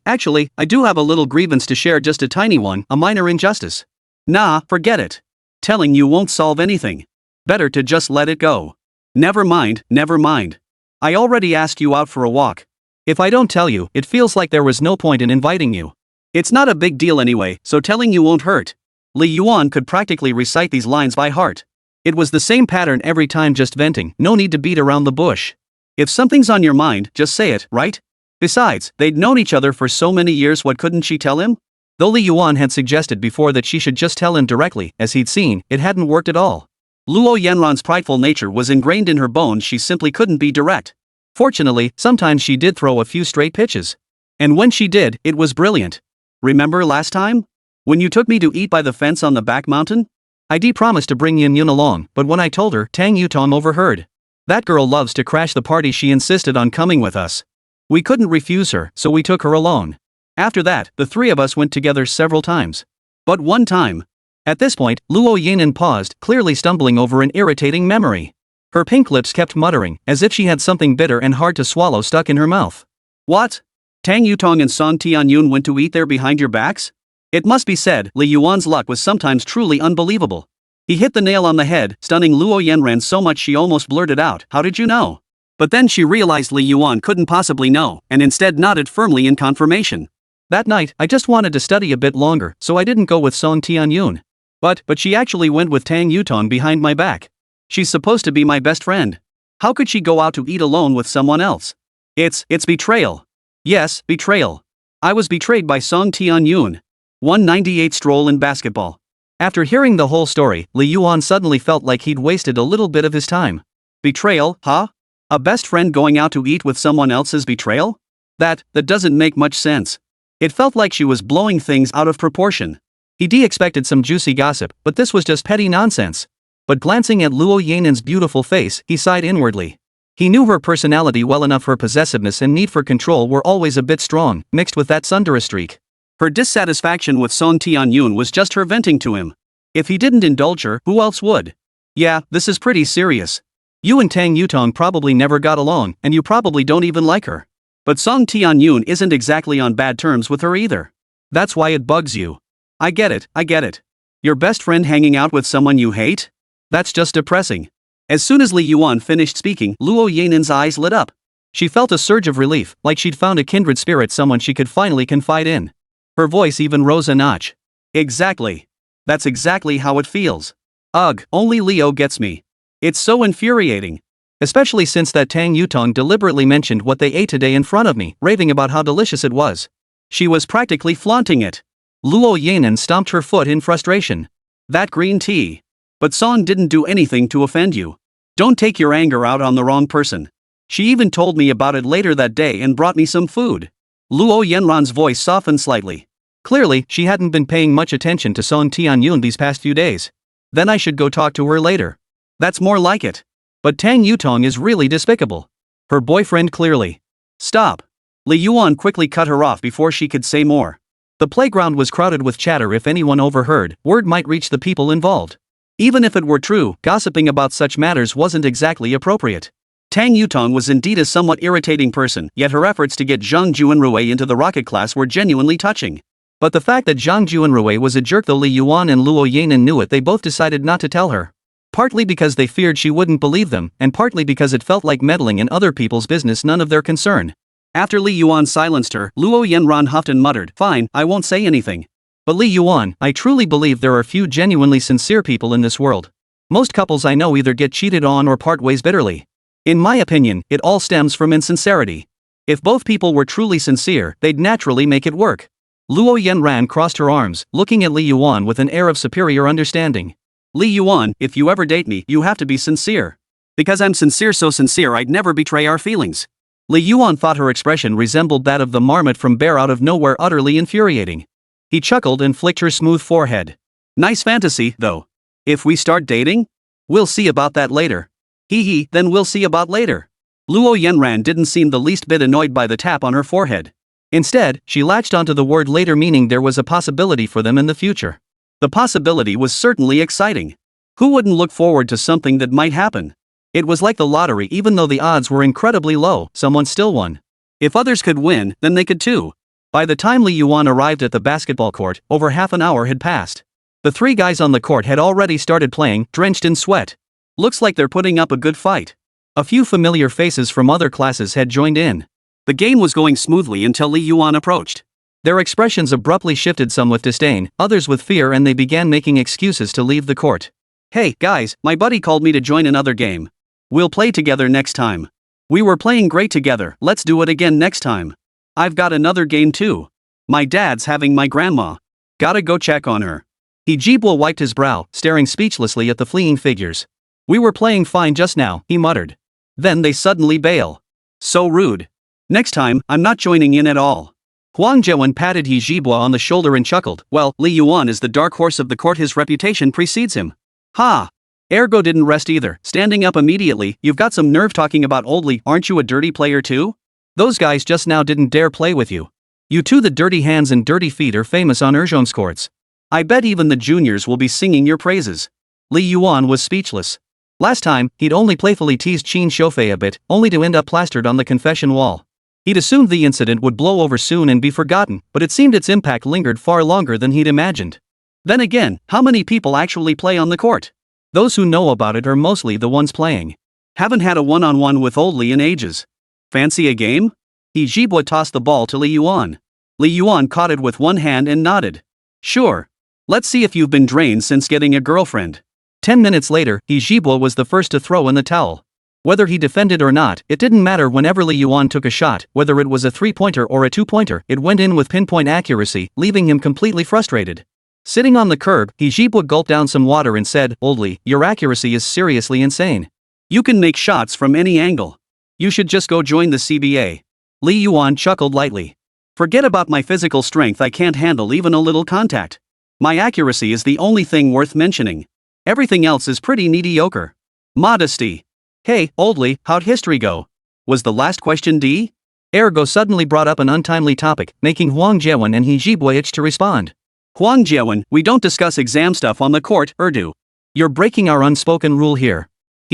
Actually, I do have a little grievance to share, just a tiny one, a minor injustice. Nah, forget it. Telling you won't solve anything. Better to just let it go. Never mind, never mind. I already asked you out for a walk. If I don't tell you, it feels like there was no point in inviting you. It's not a big deal anyway, so telling you won't hurt. Li Yuan could practically recite these lines by heart. It was the same pattern every time, just venting, no need to beat around the bush. If something's on your mind, just say it, right? Besides, they'd known each other for so many years, what couldn't she tell him? Though Li Yuan had suggested before that she should just tell him directly, as he'd seen, it hadn't worked at all. Luo Yanran's prideful nature was ingrained in her bones, she simply couldn't be direct. Fortunately, sometimes she did throw a few straight pitches. And when she did, it was brilliant. Remember last time? When you took me to eat by the fence on the back mountain? I promised to bring Yin Yun along, but when I told her, Tang Yutong overheard. That girl loves to crash the party, she insisted on coming with us. We couldn't refuse her, so we took her alone. After that, the three of us went together several times. But one time. At this point, Luo Yanran paused, clearly stumbling over an irritating memory. Her pink lips kept muttering, as if she had something bitter and hard to swallow stuck in her mouth. What? Tang Yutong and Song Tianyun went to eat there behind your backs? It must be said, Li Yuan's luck was sometimes truly unbelievable. He hit the nail on the head, stunning Luo Yanran so much she almost blurted out, "How did you know?" But then she realized Li Yuan couldn't possibly know, and instead nodded firmly in confirmation. That night, I just wanted to study a bit longer, so I didn't go with Song Tianyun. But she actually went with Tang Yutong behind my back. She's supposed to be my best friend. How could she go out to eat alone with someone else? It's betrayal. Yes, betrayal. I was betrayed by Song Tianyun. 198 Stroll in basketball. After hearing the whole story, Li Yuan suddenly felt like he'd wasted a little bit of his time. Betrayal, huh? A best friend going out to eat with someone else's betrayal? That doesn't make much sense. It felt like she was blowing things out of proportion. He expected some juicy gossip, but this was just petty nonsense. But glancing at Luo Yanran's beautiful face, he sighed inwardly. He knew her personality well enough. Her possessiveness and need for control were always a bit strong, mixed with that tsundere streak. Her dissatisfaction with Song Tianyun was just her venting to him. If he didn't indulge her, who else would? Yeah, this is pretty serious. You and Tang Yutong probably never got along, and you probably don't even like her. But Song Tianyun isn't exactly on bad terms with her either. That's why it bugs you. I get it. Your best friend hanging out with someone you hate? That's just depressing. As soon as Li Yuan finished speaking, Luo Yanran's eyes lit up. She felt a surge of relief, like she'd found a kindred spirit, someone she could finally confide in. Her voice even rose a notch. Exactly. That's exactly how it feels. Ugh, only Leo gets me. It's so infuriating. Especially since that Tang Yutong deliberately mentioned what they ate today in front of me, raving about how delicious it was. She was practically flaunting it. Luo Yanran stomped her foot in frustration. That green tea. But Song didn't do anything to offend you. Don't take your anger out on the wrong person. She even told me about it later that day and brought me some food. Luo Yanran's voice softened slightly. Clearly, she hadn't been paying much attention to Song Tianyun these past few days. Then I should go talk to her later. That's more like it. But Tang Yutong is really despicable. Her boyfriend clearly. Stop. Li Yuan quickly cut her off before she could say more. The playground was crowded with chatter. If anyone overheard, word might reach the people involved. Even if it were true, gossiping about such matters wasn't exactly appropriate. Tang Yutong was indeed a somewhat irritating person, yet her efforts to get Zhang Juanrui into the rocket class were genuinely touching. But the fact that Zhang Juanrui was a jerk, though Li Yuan and Luo Yanran knew it, they both decided not to tell her. Partly because they feared she wouldn't believe them, and partly because it felt like meddling in other people's business, none of their concern. After Li Yuan silenced her, Luo Yanran huffed and muttered, "Fine, I won't say anything. But Li Yuan, I truly believe there are few genuinely sincere people in this world. Most couples I know either get cheated on or part ways bitterly. In my opinion, it all stems from insincerity. If both people were truly sincere, they'd naturally make it work." Luo Yanran crossed her arms, looking at Li Yuan with an air of superior understanding. "Li Yuan, if you ever date me, you have to be sincere. Because I'm sincere, so sincere I'd never betray our feelings." Li Yuan thought her expression resembled that of the marmot from Bear Out of Nowhere, utterly infuriating. He chuckled and flicked her smooth forehead. "Nice fantasy, though. If we start dating? We'll see about that later." Hee, then we'll see about later." Luo Yanran didn't seem the least bit annoyed by the tap on her forehead. Instead, she latched onto the word later, meaning there was a possibility for them in the future. The possibility was certainly exciting. Who wouldn't look forward to something that might happen? It was like the lottery. Even though the odds were incredibly low, someone still won. If others could win, then they could too. By the time Li Yuan arrived at the basketball court, over half an hour had passed. The three guys on the court had already started playing, drenched in sweat. Looks like they're putting up a good fight. A few familiar faces from other classes had joined in. The game was going smoothly until Li Yuan approached. Their expressions abruptly shifted, some with disdain, others with fear, and they began making excuses to leave the court. Hey, guys, my buddy called me to join another game. We'll play together next time. We were playing great together, let's do it again next time. I've got another game too. My dad's having my grandma. Gotta go check on her. Jibwa wiped his brow, staring speechlessly at the fleeing figures. We were playing fine just now, he muttered. Then they suddenly bail. So rude. Next time, I'm not joining in at all. Huang Jiawen patted Jibwa on the shoulder and chuckled. Well, Li Yuan is the dark horse of the court, his reputation precedes him. Ha! Ergo didn't rest either, standing up immediately. You've got some nerve talking about old Li, aren't you a dirty player too? Those guys just now didn't dare play with you. You two, the dirty hands and dirty feet, are famous on Urjon's courts. I bet even the juniors will be singing your praises. Li Yuan was speechless. Last time, he'd only playfully teased Qin Shoufei a bit, only to end up plastered on the confession wall. He'd assumed the incident would blow over soon and be forgotten, but it seemed its impact lingered far longer than he'd imagined. Then again, how many people actually play on the court? Those who know about it are mostly the ones playing. Haven't had a one-on-one with old Li in ages. Fancy a game? Jibwa tossed the ball to Li Yuan. Li Yuan caught it with one hand and nodded. Sure. Let's see if you've been drained since getting a girlfriend. 10 minutes later, Jibwa was the first to throw in the towel. Whether he defended or not, it didn't matter. Whenever Li Yuan took a shot, whether it was a three-pointer or a two-pointer, it went in with pinpoint accuracy, leaving him completely frustrated. Sitting on the curb, Jibwa gulped down some water and said, Old Li, your accuracy is seriously insane. You can make shots from any angle. You should just go join the CBA. Li Yuan chuckled lightly. Forget about my physical strength, I can't handle even a little contact. My accuracy is the only thing worth mentioning. Everything else is pretty mediocre. Modesty. Hey, old Li, how'd history go? Was the last question D? Ergo suddenly brought up an untimely topic, making Huang Jiawen and Jibwa itch to respond. Huang Jiawen, we don't discuss exam stuff on the court, Urdu. You're breaking our unspoken rule here.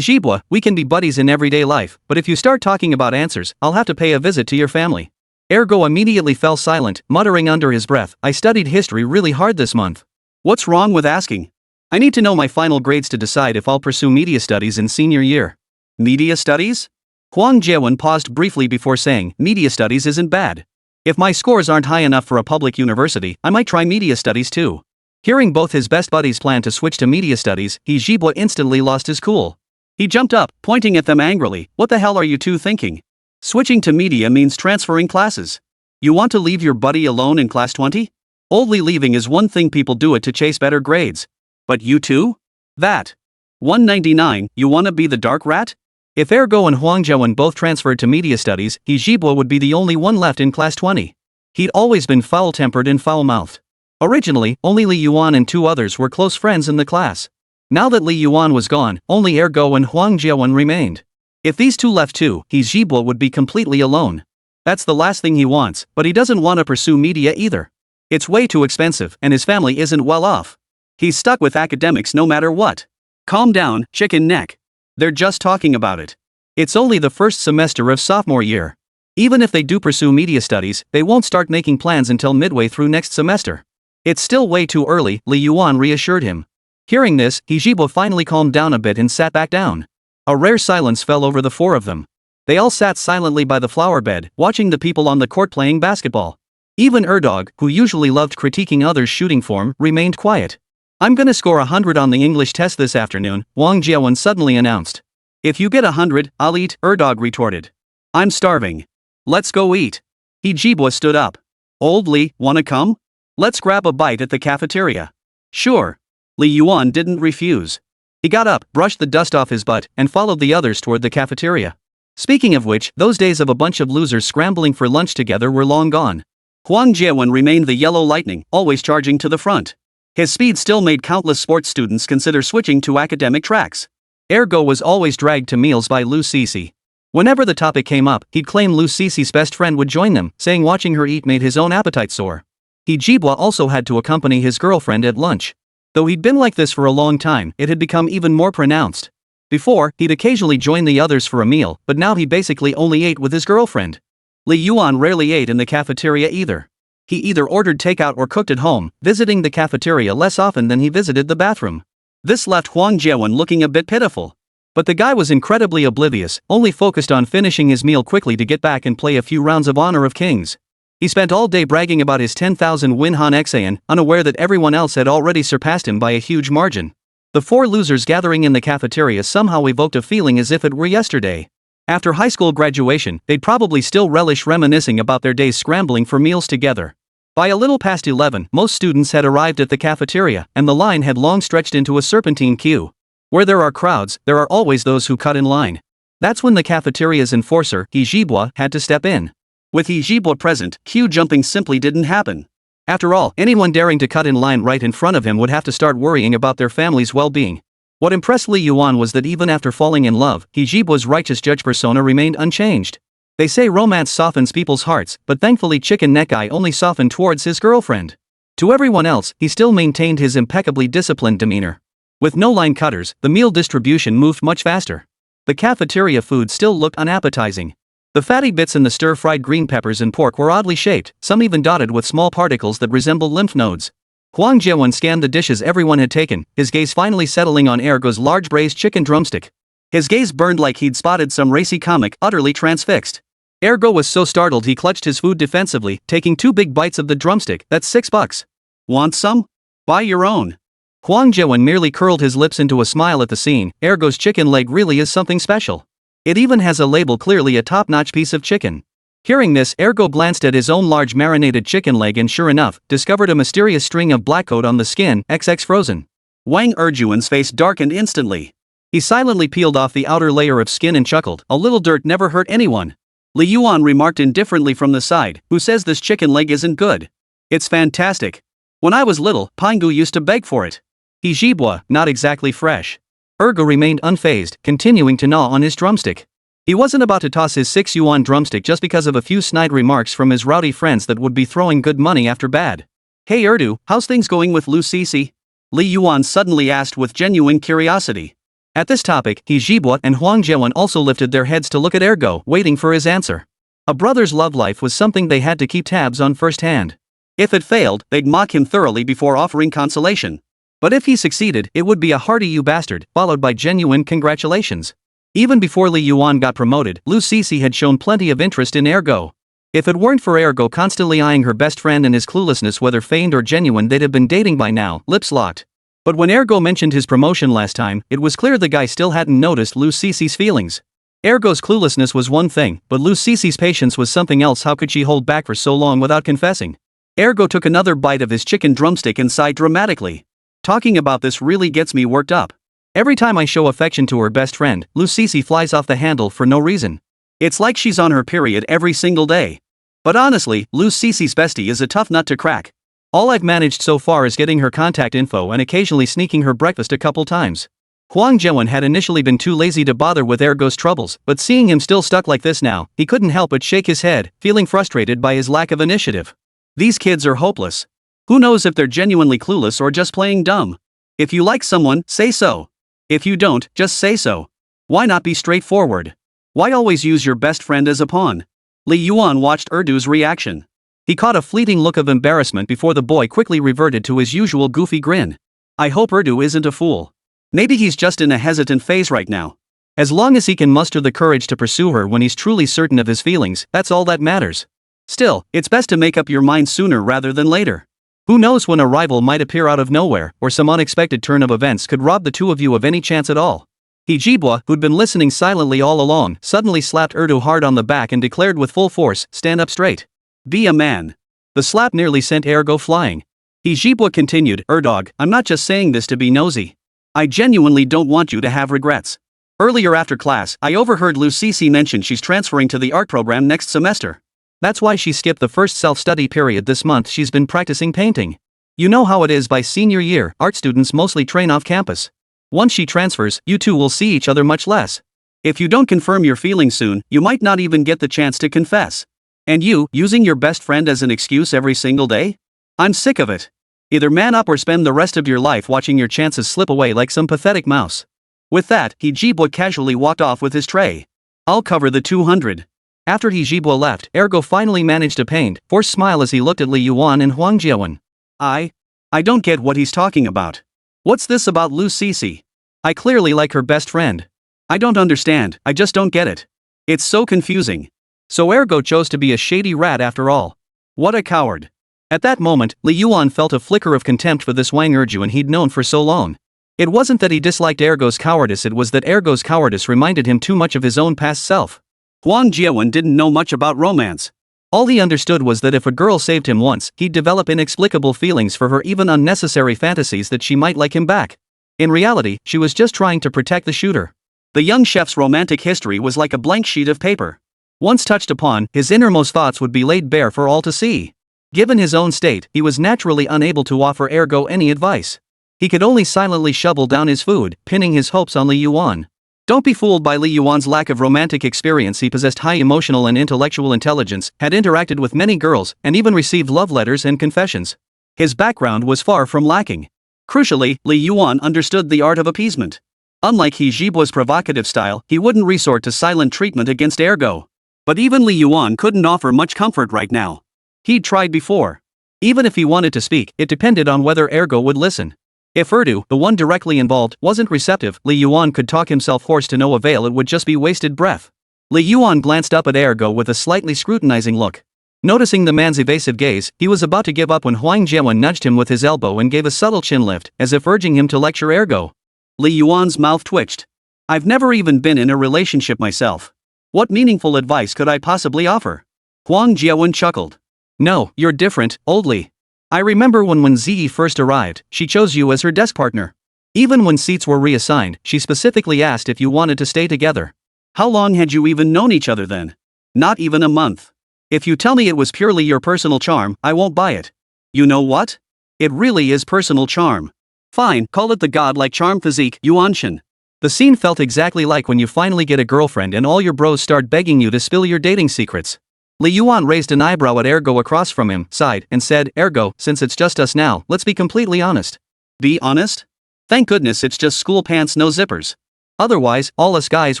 Jibwa, we can be buddies in everyday life, but if you start talking about answers, I'll have to pay a visit to your family. Ergo immediately fell silent, muttering under his breath, I studied history really hard this month. What's wrong with asking? I need to know my final grades to decide if I'll pursue media studies in senior year. Media studies? Huang Jiawen paused briefly before saying, media studies isn't bad. If my scores aren't high enough for a public university, I might try media studies too. Hearing both his best buddies plan to switch to media studies, Jibwa instantly lost his cool. He jumped up, pointing at them angrily. What the hell are you two thinking? Switching to media means transferring classes. You want to leave your buddy alone in class 20? Oldly leaving is one thing, people do it to chase better grades. But you two? That. 199, you wanna be the dark rat? If Ergo and Huang Jiawen both transferred to media studies, Jibwa would be the only one left in class 20. He'd always been foul-tempered and foul-mouthed. Originally, only Li Yuan and two others were close friends in the class. Now that Li Yuan was gone, only Ergo and Huang Jiawen remained. If these two left too, Jibwa would be completely alone. That's the last thing he wants, but he doesn't want to pursue media either. It's way too expensive, and his family isn't well off. He's stuck with academics no matter what. Calm down, chicken neck. They're just talking about it. It's only the first semester of sophomore year. Even if they do pursue media studies, they won't start making plans until midway through next semester. It's still way too early, Li Yuan reassured him. Hearing this, Jibwa finally calmed down a bit and sat back down. A rare silence fell over the four of them. They all sat silently by the flower bed, watching the people on the court playing basketball. Even Erdog, who usually loved critiquing others' shooting form, remained quiet. I'm gonna score 100 on the English test this afternoon, Huang Jiawen suddenly announced. If you get 100, I'll eat, Erdog retorted. I'm starving. Let's go eat. Jibwa stood up. Old Li, wanna come? Let's grab a bite at the cafeteria. Sure. Li Yuan didn't refuse. He got up, brushed the dust off his butt, and followed the others toward the cafeteria. Speaking of which, those days of a bunch of losers scrambling for lunch together were long gone. Huang Jiawen remained the yellow lightning, always charging to the front. His speed still made countless sports students consider switching to academic tracks. Ergo was always dragged to meals by Lu Sisi. Whenever the topic came up, he'd claim Lu Sisi's best friend would join them, saying watching her eat made his own appetite soar. Jibwa also had to accompany his girlfriend at lunch. Though he'd been like this for a long time, it had become even more pronounced. Before, he'd occasionally join the others for a meal, but now he basically only ate with his girlfriend. Li Yuan rarely ate in the cafeteria either. He either ordered takeout or cooked at home, visiting the cafeteria less often than he visited the bathroom. This left Wēn Zhiyi looking a bit pitiful. But the guy was incredibly oblivious, only focused on finishing his meal quickly to get back and play a few rounds of Honor of Kings. He spent all day bragging about his 10,000 win Han Xan, unaware that everyone else had already surpassed him by a huge margin. The four losers gathering in the cafeteria somehow evoked a feeling as if it were yesterday. After high school graduation, they'd probably still relish reminiscing about their days scrambling for meals together. By a little past 11, most students had arrived at the cafeteria, and the line had long stretched into a serpentine queue. Where there are crowds, there are always those who cut in line. That's when the cafeteria's enforcer, Li Yuan, had to step in. With Li Yuan present, queue jumping simply didn't happen. After all, anyone daring to cut in line right in front of him would have to start worrying about their family's well-being. What impressed Li Yuan was that even after falling in love, Li Yuan's righteous judge persona remained unchanged. They say romance softens people's hearts, but thankfully Chicken Neck Guy only softened towards his girlfriend. To everyone else, he still maintained his impeccably disciplined demeanor. With no line cutters, the meal distribution moved much faster. The cafeteria food still looked unappetizing. The fatty bits in the stir-fried green peppers and pork were oddly shaped, some even dotted with small particles that resembled lymph nodes. Wēn Zhiyi scanned the dishes everyone had taken, his gaze finally settling on Ergo's large braised chicken drumstick. His gaze burned like he'd spotted some racy comic, utterly transfixed. Ergo was so startled he clutched his food defensively, taking 2 big bites of the drumstick. That's $6. Want some? Buy your own. Wēn Zhiyi merely curled his lips into a smile at the scene. Ergo's chicken leg really is something special. It even has a label, clearly a top-notch piece of chicken. Hearing this, Ergo glanced at his own large marinated chicken leg and sure enough, discovered a mysterious string of black coat on the skin, XX frozen. Wēn Zhiyi's face darkened instantly. He silently peeled off the outer layer of skin and chuckled, a little dirt never hurt anyone. Li Yuan remarked indifferently from the side, who says this chicken leg isn't good? It's fantastic. When I was little, Pingu used to beg for it. Li Yuan, not exactly fresh. Ergo remained unfazed, continuing to gnaw on his drumstick. He wasn't about to toss his 6 yuan drumstick just because of a few snide remarks from his rowdy friends that would be throwing good money after bad. Hey Erdo, how's things going with Lu Cici? Li Yuan suddenly asked with genuine curiosity. At this topic, Li Yuan and Wēn Zhiyi also lifted their heads to look at Ergo, waiting for his answer. A brother's love life was something they had to keep tabs on firsthand. If it failed, they'd mock him thoroughly before offering consolation. But if he succeeded, it would be a hearty "you bastard," followed by genuine congratulations. Even before Li Yuan got promoted, Lu Cici had shown plenty of interest in Ergo. If it weren't for Ergo constantly eyeing her best friend and his cluelessness whether feigned or genuine, they'd have been dating by now, lips locked. But when Ergo mentioned his promotion last time, it was clear the guy still hadn't noticed Lu Cici's feelings. Ergo's cluelessness was one thing, but Lu Cici's patience was something else. How could she hold back for so long without confessing? Ergo took another bite of his chicken drumstick and sighed dramatically. Talking about this really gets me worked up. Every time I show affection to her best friend, Lu Cici flies off the handle for no reason. It's like she's on her period every single day. But honestly, Lu Cici's bestie is a tough nut to crack. All I've managed so far is getting her contact info and occasionally sneaking her breakfast a couple times. Wēn Zhiyi had initially been too lazy to bother with Ergo's troubles, but seeing him still stuck like this now, he couldn't help but shake his head, feeling frustrated by his lack of initiative. These kids are hopeless. Who knows if they're genuinely clueless or just playing dumb? If you like someone, say so. If you don't, just say so. Why not be straightforward? Why always use your best friend as a pawn? Li Yuan watched Erdo's reaction. He caught a fleeting look of embarrassment before the boy quickly reverted to his usual goofy grin. I hope Erdo isn't a fool. Maybe he's just in a hesitant phase right now. As long as he can muster the courage to pursue her when he's truly certain of his feelings, that's all that matters. Still, it's best to make up your mind sooner rather than later. Who knows when a rival might appear out of nowhere, or some unexpected turn of events could rob the two of you of any chance at all. Li Yuan, who'd been listening silently all along, suddenly slapped Erdo hard on the back and declared with full force, "Stand up straight. Be a man." The slap nearly sent Ergo flying. Li Yuan continued, "Erdog, I'm not just saying this to be nosy. I genuinely don't want you to have regrets. Earlier after class, I overheard Lu Cici mention she's transferring to the art program next semester. That's why she skipped the first self-study period this month. She's been practicing painting. You know how it is by senior year, art students mostly train off campus. Once she transfers, you two will see each other much less. If you don't confirm your feelings soon, you might not even get the chance to confess. And you, using your best friend as an excuse every single day? I'm sick of it. Either man up or spend the rest of your life watching your chances slip away like some pathetic mouse." With that, Li Yuan casually walked off with his tray. "I'll cover the 200. After He Zhibo left, Ergo finally managed a pained, forced smile as he looked at Li Yuan and Wēn Zhiyi. I don't get what he's talking about. What's this about Lu Sisi? I clearly like her best friend. I don't understand, I just don't get it. It's so confusing. So Ergo chose to be a shady rat after all. What a coward. At that moment, Li Yuan felt a flicker of contempt for this Wēn Zhiyi he'd known for so long. It wasn't that he disliked Ergo's cowardice, it was that Ergo's cowardice reminded him too much of his own past self. Wēn Zhiyi didn't know much about romance. All he understood was that if a girl saved him once, he'd develop inexplicable feelings for her, even unnecessary fantasies that she might like him back. In reality, she was just trying to protect the shooter. The young chef's romantic history was like a blank sheet of paper. Once touched upon, his innermost thoughts would be laid bare for all to see. Given his own state, he was naturally unable to offer Ergo any advice. He could only silently shovel down his food, pinning his hopes on Li Yuan. Don't be fooled by Li Yuan's lack of romantic experience. He possessed high emotional and intellectual intelligence, had interacted with many girls, and even received love letters and confessions. His background was far from lacking. Crucially, Li Yuan understood the art of appeasement. Unlike He Zhibo's provocative style, he wouldn't resort to silent treatment against Ergo. But even Li Yuan couldn't offer much comfort right now. He'd tried before. Even if he wanted to speak, it depended on whether Ergo would listen. If Erdo, the one directly involved, wasn't receptive, Li Yuan could talk himself hoarse to no avail. It would just be wasted breath. Li Yuan glanced up at Ergo with a slightly scrutinizing look. Noticing the man's evasive gaze, he was about to give up when Wēn Zhiyi nudged him with his elbow and gave a subtle chin lift, as if urging him to lecture Ergo. Li Yuan's mouth twitched. I've never even been in a relationship myself. What meaningful advice could I possibly offer? Wēn Zhiyi chuckled. No, you're different, old Li. I remember when Wēn Zhiyi first arrived, she chose you as her desk partner. Even when seats were reassigned, she specifically asked if you wanted to stay together. How long had you even known each other then? Not even a month. If you tell me it was purely your personal charm, I won't buy it. You know what? It really is personal charm. Fine, call it the godlike charm physique, Yuanshan. The scene felt exactly like when you finally get a girlfriend and all your bros start begging you to spill your dating secrets. Li Yuan raised an eyebrow at Ergo across from him, sighed, and said, Ergo, since it's just us now, let's be completely honest. Be honest? Thank goodness it's just school pants, no zippers. Otherwise, all us guys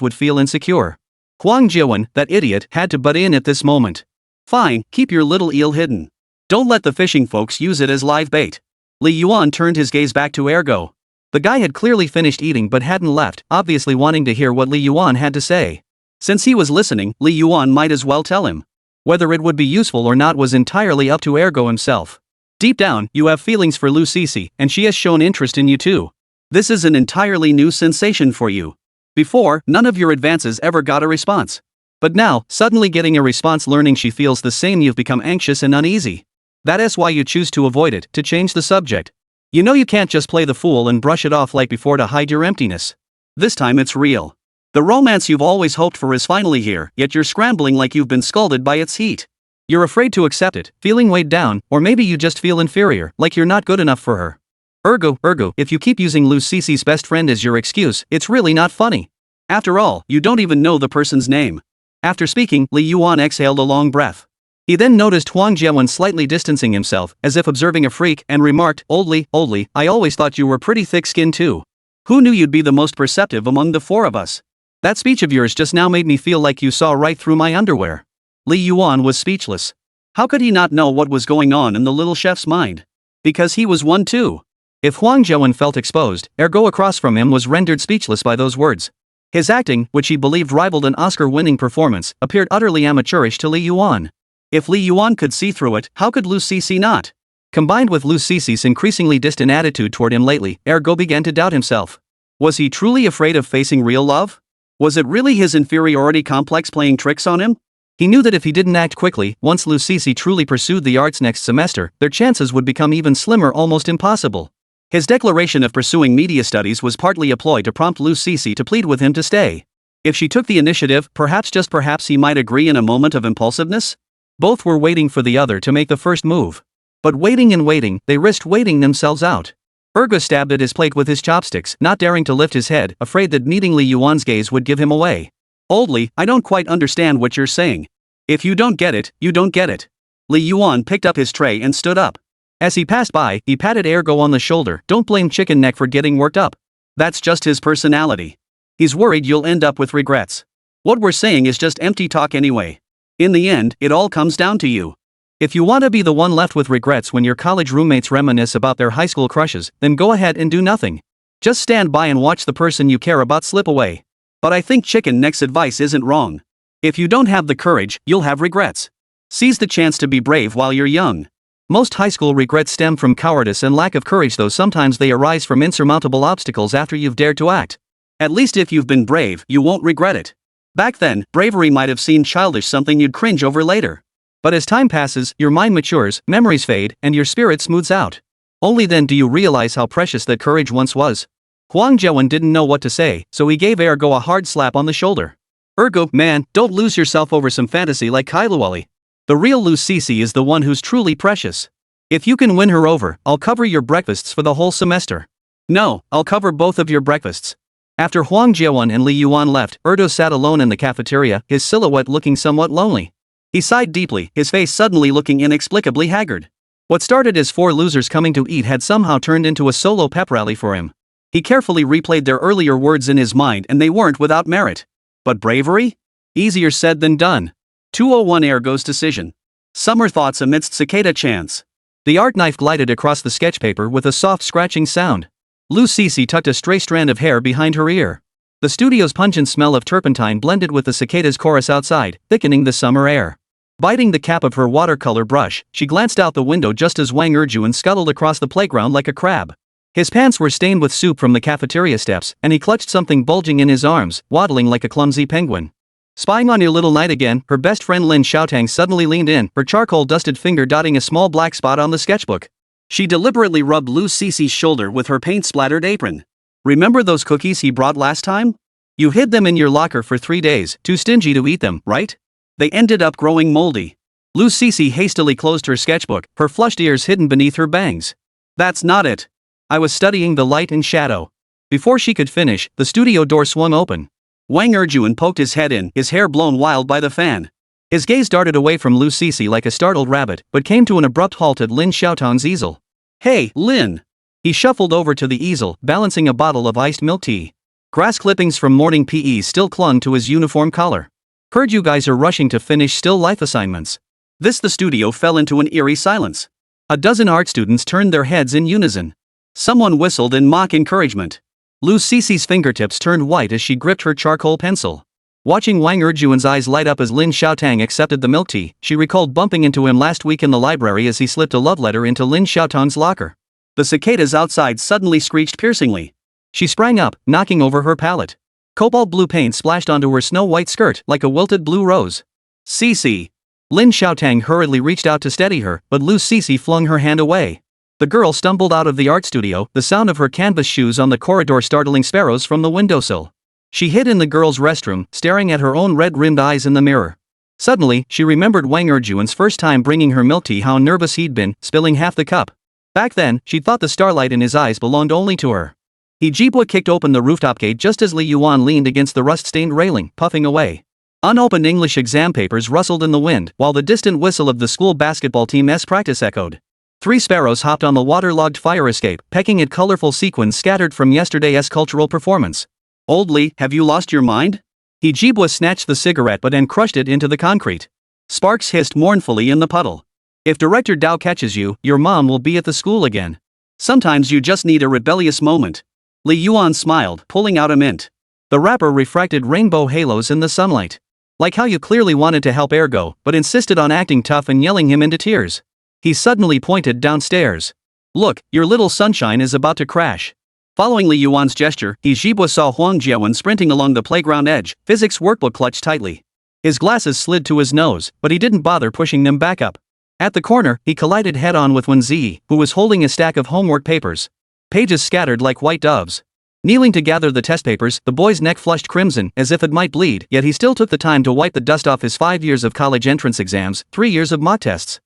would feel insecure. Wēn Zhiyi, that idiot, had to butt in at this moment. Fine, keep your little eel hidden. Don't let the fishing folks use it as live bait. Li Yuan turned his gaze back to Ergo. The guy had clearly finished eating but hadn't left, obviously wanting to hear what Li Yuan had to say. Since he was listening, Li Yuan might as well tell him. Whether it would be useful or not was entirely up to Ergo himself. Deep down, you have feelings for Lu Sisi, and she has shown interest in you too. This is an entirely new sensation for you. Before, none of your advances ever got a response. But now, suddenly getting a response, learning she feels the same, you've become anxious and uneasy. That is why you choose to avoid it, to change the subject. You know you can't just play the fool and brush it off like before to hide your emptiness. This time it's real. The romance you've always hoped for is finally here, yet you're scrambling like you've been scalded by its heat. You're afraid to accept it, feeling weighed down, or maybe you just feel inferior, like you're not good enough for her. Ergo, if you keep using Lu Sisi's best friend as your excuse, it's really not funny. After all, you don't even know the person's name. After speaking, Li Yuan exhaled a long breath. He then noticed Wēn Zhiyi slightly distancing himself, as if observing a freak, and remarked, Old Li, I always thought you were pretty thick-skinned too. Who knew you'd be the most perceptive among the four of us? That speech of yours just now made me feel like you saw right through my underwear. Li Yuan was speechless. How could he not know what was going on in the little chef's mind? Because he was one too. If Wēn Zhiyi felt exposed, Ergo across from him was rendered speechless by those words. His acting, which he believed rivaled an Oscar-winning performance, appeared utterly amateurish to Li Yuan. If Li Yuan could see through it, how could Lu Sisi not? Combined with Lu Sisi's increasingly distant attitude toward him lately, Ergo began to doubt himself. Was he truly afraid of facing real love? Was it really his inferiority complex playing tricks on him? He knew that if he didn't act quickly, once Lu Sisi truly pursued the arts next semester, their chances would become even slimmer, almost impossible. His declaration of pursuing media studies was partly a ploy to prompt Lu Sisi to plead with him to stay. If she took the initiative, just perhaps he might agree in a moment of impulsiveness? Both were waiting for the other to make the first move. But waiting and waiting, they risked waiting themselves out. Ergo stabbed at his plate with his chopsticks, not daring to lift his head, afraid that meeting Li Yuan's gaze would give him away. Old Li, I don't quite understand what you're saying. If you don't get it, you don't get it. Li Yuan picked up his tray and stood up. As he passed by, he patted Ergo on the shoulder. Don't blame Chicken Neck for getting worked up. That's just his personality. He's worried you'll end up with regrets. What we're saying is just empty talk anyway. In the end, it all comes down to you. If you want to be the one left with regrets when your college roommates reminisce about their high school crushes, then go ahead and do nothing. Just stand by and watch the person you care about slip away. But I think Chicken Neck's advice isn't wrong. If you don't have the courage, you'll have regrets. Seize the chance to be brave while you're young. Most high school regrets stem from cowardice and lack of courage, though sometimes they arise from insurmountable obstacles after you've dared to act. At least if you've been brave, you won't regret it. Back then, bravery might have seemed childish, something you'd cringe over later. But as time passes, your mind matures, memories fade, and your spirit smooths out. Only then do you realize how precious that courage once was. Wēn Zhiyi didn't know what to say, so he gave Ergo a hard slap on the shoulder. Ergo, man, don't lose yourself over some fantasy like Kailuwali. The real Lu Sisi is the one who's truly precious. If you can win her over, I'll cover your breakfasts for the whole semester. No, I'll cover both of your breakfasts. After Wēn Zhiyi and Li Yuan left, Erdo sat alone in the cafeteria, his silhouette looking somewhat lonely. He sighed deeply, his face suddenly looking inexplicably haggard. What started as 4 losers coming to eat had somehow turned into a solo pep rally for him. He carefully replayed their earlier words in his mind, and they weren't without merit. But bravery? Easier said than done. 201 Ergo's decision. Summer thoughts amidst cicada chants. The art knife glided across the sketch paper with a soft scratching sound. Lu Sisi tucked a stray strand of hair behind her ear. The studio's pungent smell of turpentine blended with the cicadas' chorus outside, thickening the summer air. Biting the cap of her watercolor brush, she glanced out the window just as Wēn Zhiyi scuttled across the playground like a crab. His pants were stained with soup from the cafeteria steps, and he clutched something bulging in his arms, waddling like a clumsy penguin. Spying on your little knight again, her best friend Lin Xiaotang suddenly leaned in, her charcoal-dusted finger dotting a small black spot on the sketchbook. She deliberately rubbed Lu Sisi's shoulder with her paint-splattered apron. Remember those cookies he brought last time? You hid them in your locker for 3 days, too stingy to eat them, right? They ended up growing moldy. Lu Sisi hastily closed her sketchbook, her flushed ears hidden beneath her bangs. That's not it. I was studying the light and shadow. Before she could finish, the studio door swung open. Wēn Zhiyi poked his head in, his hair blown wild by the fan. His gaze darted away from Lu Sisi like a startled rabbit, but came to an abrupt halt at Lin Xiaotang's easel. Hey, Lin! He shuffled over to the easel, balancing a bottle of iced milk tea. Grass clippings from morning PE still clung to his uniform collar. Heard you guys are rushing to finish still life assignments. The studio fell into an eerie silence. A dozen art students turned their heads in unison. Someone whistled in mock encouragement. Lu Sisi's fingertips turned white as she gripped her charcoal pencil. Watching Wēn Zhiyi's eyes light up as Lin Xiaotang accepted the milk tea, she recalled bumping into him last week in the library as he slipped a love letter into Lin Xiaotang's locker. The cicadas outside suddenly screeched piercingly. She sprang up, knocking over her palette. Cobalt blue paint splashed onto her snow-white skirt like a wilted blue rose. Sisi. Lin Xiaotang hurriedly reached out to steady her, but Lu Sisi flung her hand away. The girl stumbled out of the art studio, the sound of her canvas shoes on the corridor startling sparrows from the windowsill. She hid in the girls' restroom, staring at her own red-rimmed eyes in the mirror. Suddenly, she remembered Wēn Zhiyi's first time bringing her milk tea, how nervous he'd been, spilling half the cup. Back then, she'd thought the starlight in his eyes belonged only to her. Jibwa kicked open the rooftop gate just as Li Yuan leaned against the rust-stained railing, puffing away. Unopened English exam papers rustled in the wind, while the distant whistle of the school basketball team's practice echoed. 3 sparrows hopped on the waterlogged fire escape, pecking at colorful sequins scattered from yesterday's cultural performance. Old Li, have you lost your mind? Jibwa snatched the cigarette butt and crushed it into the concrete. Sparks hissed mournfully in the puddle. If Director Dao catches you, your mom will be at the school again. Sometimes you just need a rebellious moment. Li Yuan smiled, pulling out a mint. The wrapper refracted rainbow halos in the sunlight. Like how you clearly wanted to help Ergo, but insisted on acting tough and yelling him into tears. He suddenly pointed downstairs. Look, your little sunshine is about to crash. Following Li Yuan's gesture, Jibwa saw Wēn Zhiyi sprinting along the playground edge, physics workbook clutched tightly. His glasses slid to his nose, but he didn't bother pushing them back up. At the corner, he collided head-on with Wēn Zhiyi, who was holding a stack of homework papers. Pages scattered like white doves. Kneeling to gather the test papers, the boy's neck flushed crimson, as if it might bleed, yet he still took the time to wipe the dust off his 5 years of college entrance exams, 3 years of mock tests.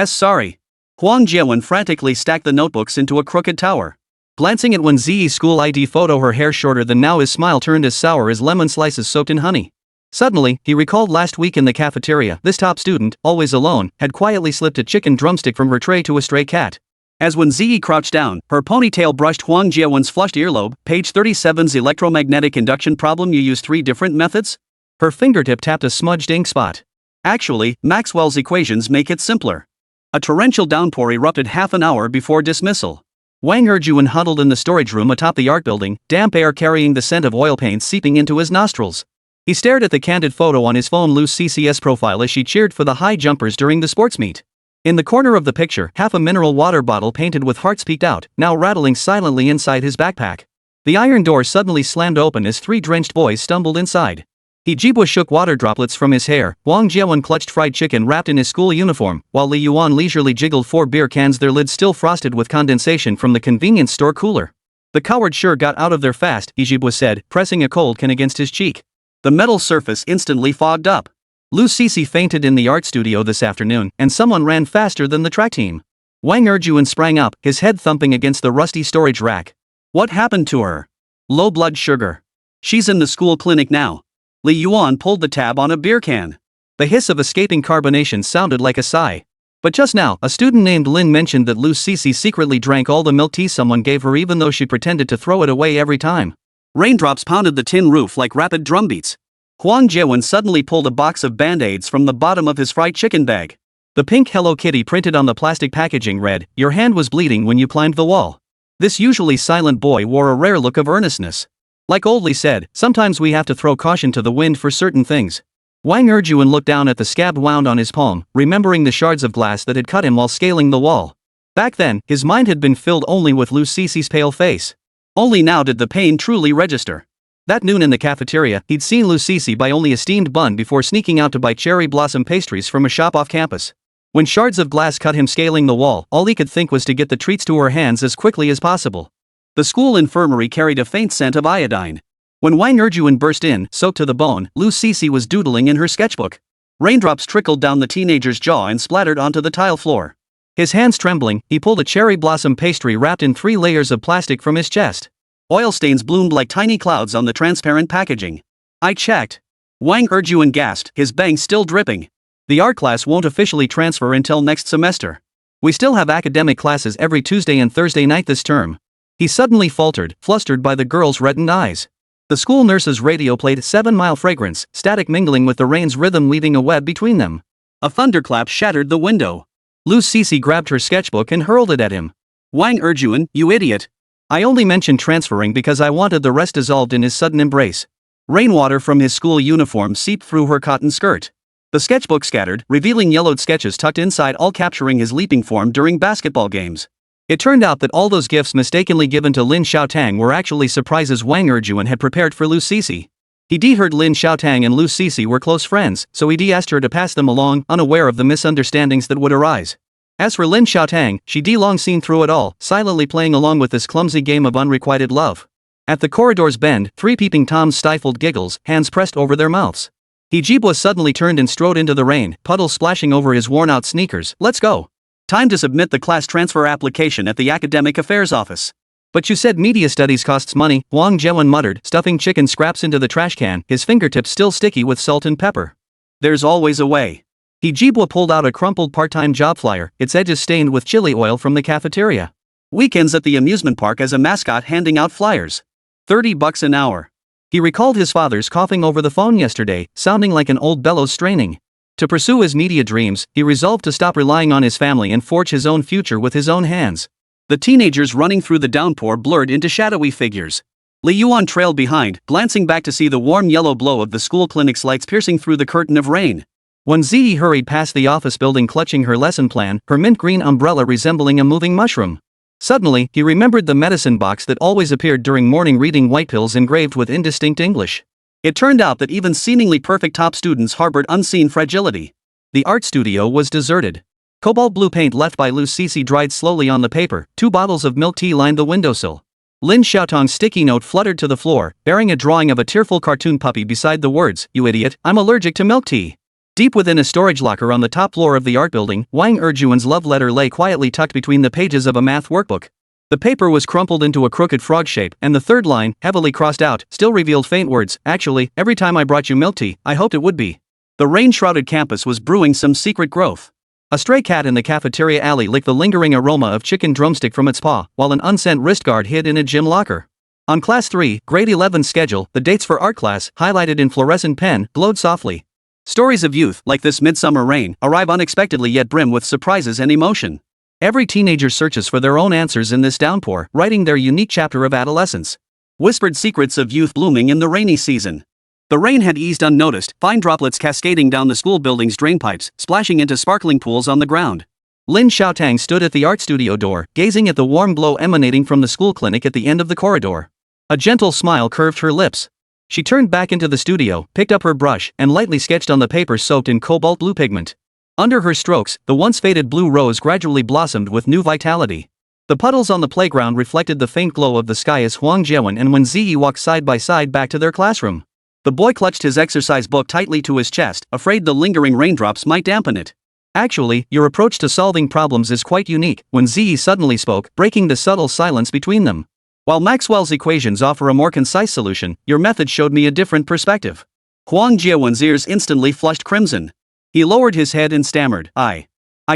Sorry. Wēn Zhiyi frantically stacked the notebooks into a crooked tower. Glancing at Wēn Zhiyi's school ID photo, her hair shorter than now, his smile turned as sour as lemon slices soaked in honey. Suddenly, he recalled last week in the cafeteria, this top student, always alone, had quietly slipped a chicken drumstick from her tray to a stray cat. As Wēn Zhiyi crouched down, her ponytail brushed Wēn Zhiyi's flushed earlobe. Page 37's electromagnetic induction problem. You use 3 different methods? Her fingertip tapped a smudged ink spot. Actually, Maxwell's equations make it simpler. A torrential downpour erupted half an hour before dismissal. Wēn Zhiyi huddled in the storage room atop the art building, damp air carrying the scent of oil paint seeping into his nostrils. He stared at the candid photo on his phone Lu Cc's profile as she cheered for the high jumpers during the sports meet. In the corner of the picture, half a mineral water bottle painted with hearts peeked out, now rattling silently inside his backpack. The iron door suddenly slammed open as three drenched boys stumbled inside. Jibwa shook water droplets from his hair, Wang Jiawen clutched fried chicken wrapped in his school uniform, while Li Yuan leisurely jiggled 4 beer cans, their lids still frosted with condensation from the convenience store cooler. "The coward sure got out of there fast," Jibwa said, pressing a cold can against his cheek. The metal surface instantly fogged up. Lu Cici fainted in the art studio this afternoon, and someone ran faster than the track team. Wang Zhiyi sprang up, his head thumping against the rusty storage rack. What happened to her? Low blood sugar. She's in the school clinic now. Li Yuan pulled the tab on a beer can. The hiss of escaping carbonation sounded like a sigh. But just now, a student named Lin mentioned that Lu Cici secretly drank all the milk tea someone gave her even though she pretended to throw it away every time. Raindrops pounded the tin roof like rapid drumbeats. Huang Jiawen suddenly pulled a box of Band-Aids from the bottom of his fried chicken bag. The pink Hello Kitty printed on the plastic packaging read, "Your hand was bleeding when you climbed the wall." This usually silent boy wore a rare look of earnestness. Like old Li said, sometimes we have to throw caution to the wind for certain things. Wang Zhiyi looked down at the scab wound on his palm, remembering the shards of glass that had cut him while scaling the wall. Back then, his mind had been filled only with Lu Cici's pale face. Only now did the pain truly register. That noon in the cafeteria, he'd seen Lu Cici buy only a steamed bun before sneaking out to buy cherry blossom pastries from a shop off campus. When shards of glass cut him scaling the wall, all he could think was to get the treats to her hands as quickly as possible. The school infirmary carried a faint scent of iodine. When Wang Zhiyi burst in, soaked to the bone, Lu Cici was doodling in her sketchbook. Raindrops trickled down the teenager's jaw and splattered onto the tile floor. His hands trembling, he pulled a cherry blossom pastry wrapped in 3 layers of plastic from his chest. Oil stains bloomed like tiny clouds on the transparent packaging. "I checked." Wang Zhiyi gasped, his bangs still dripping. "The art class won't officially transfer until next semester. We still have academic classes every Tuesday and Thursday night this term." He suddenly faltered, flustered by the girl's reddened eyes. The school nurse's radio played 7 Mile Fragrance, static mingling with the rain's rhythm weaving a web between them. A thunderclap shattered the window. Lu Cici grabbed her sketchbook and hurled it at him. "Wang Zhiyi, you idiot. I only mentioned transferring because I wanted the rest dissolved in his sudden embrace." Rainwater from his school uniform seeped through her cotton skirt. The sketchbook scattered, revealing yellowed sketches tucked inside, all capturing his leaping form during basketball games. It turned out that all those gifts mistakenly given to Lin Xiaotang were actually surprises Wang Zhiyi had prepared for Lu Cici. He heard Lin Xiaotang and Lu Cici were close friends, so he asked her to pass them along, unaware of the misunderstandings that would arise. As for Lin Xiaotang, she long seen through it all, silently playing along with this clumsy game of unrequited love. At the corridor's bend, 3 peeping toms stifled giggles, hands pressed over their mouths. Jibwa suddenly turned and strode into the rain, puddles splashing over his worn-out sneakers. "Let's go. Time to submit the class transfer application at the Academic Affairs office." "But you said media studies costs money," Wang Jiawen muttered, stuffing chicken scraps into the trash can, his fingertips still sticky with salt and pepper. "There's always a way." Jibwa pulled out a crumpled part-time job flyer, its edges stained with chili oil from the cafeteria. "Weekends at the amusement park as a mascot handing out flyers. $30 an hour." He recalled his father's coughing over the phone yesterday, sounding like an old bellows straining. To pursue his media dreams, he resolved to stop relying on his family and forge his own future with his own hands. The teenagers running through the downpour blurred into shadowy figures. Li Yuan trailed behind, glancing back to see the warm yellow glow of the school clinic's lights piercing through the curtain of rain. Wēn Zhiyi hurried past the office building clutching her lesson plan, her mint green umbrella resembling a moving mushroom. Suddenly, he remembered the medicine box that always appeared during morning reading, white pills engraved with indistinct English. It turned out that even seemingly perfect top students harbored unseen fragility. The art studio was deserted. Cobalt blue paint left by Lu Cici dried slowly on the paper, 2 bottles of milk tea lined the windowsill. Lin Xiaotang's sticky note fluttered to the floor, bearing a drawing of a tearful cartoon puppy beside the words, "You idiot, I'm allergic to milk tea." Deep within a storage locker on the top floor of the art building, Wang Zhiyi's love letter lay quietly tucked between the pages of a math workbook. The paper was crumpled into a crooked frog shape, and the third line, heavily crossed out, still revealed faint words, "Actually, every time I brought you milk tea, I hoped it would be." The rain-shrouded campus was brewing some secret growth. A stray cat in the cafeteria alley licked the lingering aroma of chicken drumstick from its paw, while an unsent wrist guard hid in a gym locker. On Class 3, Grade 11 schedule, the dates for art class, highlighted in fluorescent pen, glowed softly. Stories of youth, like this midsummer rain, arrive unexpectedly yet brim with surprises and emotion. Every teenager searches for their own answers in this downpour, writing their unique chapter of adolescence. Whispered secrets of youth blooming in the rainy season. The rain had eased unnoticed, fine droplets cascading down the school building's drainpipes, splashing into sparkling pools on the ground. Lin Xiaotang stood at the art studio door, gazing at the warm glow emanating from the school clinic at the end of the corridor. A gentle smile curved her lips. She turned back into the studio, picked up her brush, and lightly sketched on the paper soaked in cobalt blue pigment. Under her strokes, the once faded blue rose gradually blossomed with new vitality. The puddles on the playground reflected the faint glow of the sky as Wēn Zhiyi and Wēn Zhiyi walked side by side back to their classroom. The boy clutched his exercise book tightly to his chest, afraid the lingering raindrops might dampen it. Actually, your approach to solving problems is quite unique, Wēn Zhiyi suddenly spoke, breaking the subtle silence between them. While Maxwell's equations offer a more concise solution, your method showed me a different perspective. Wēn Zhiyi's ears instantly flushed crimson. He lowered his head and stammered, I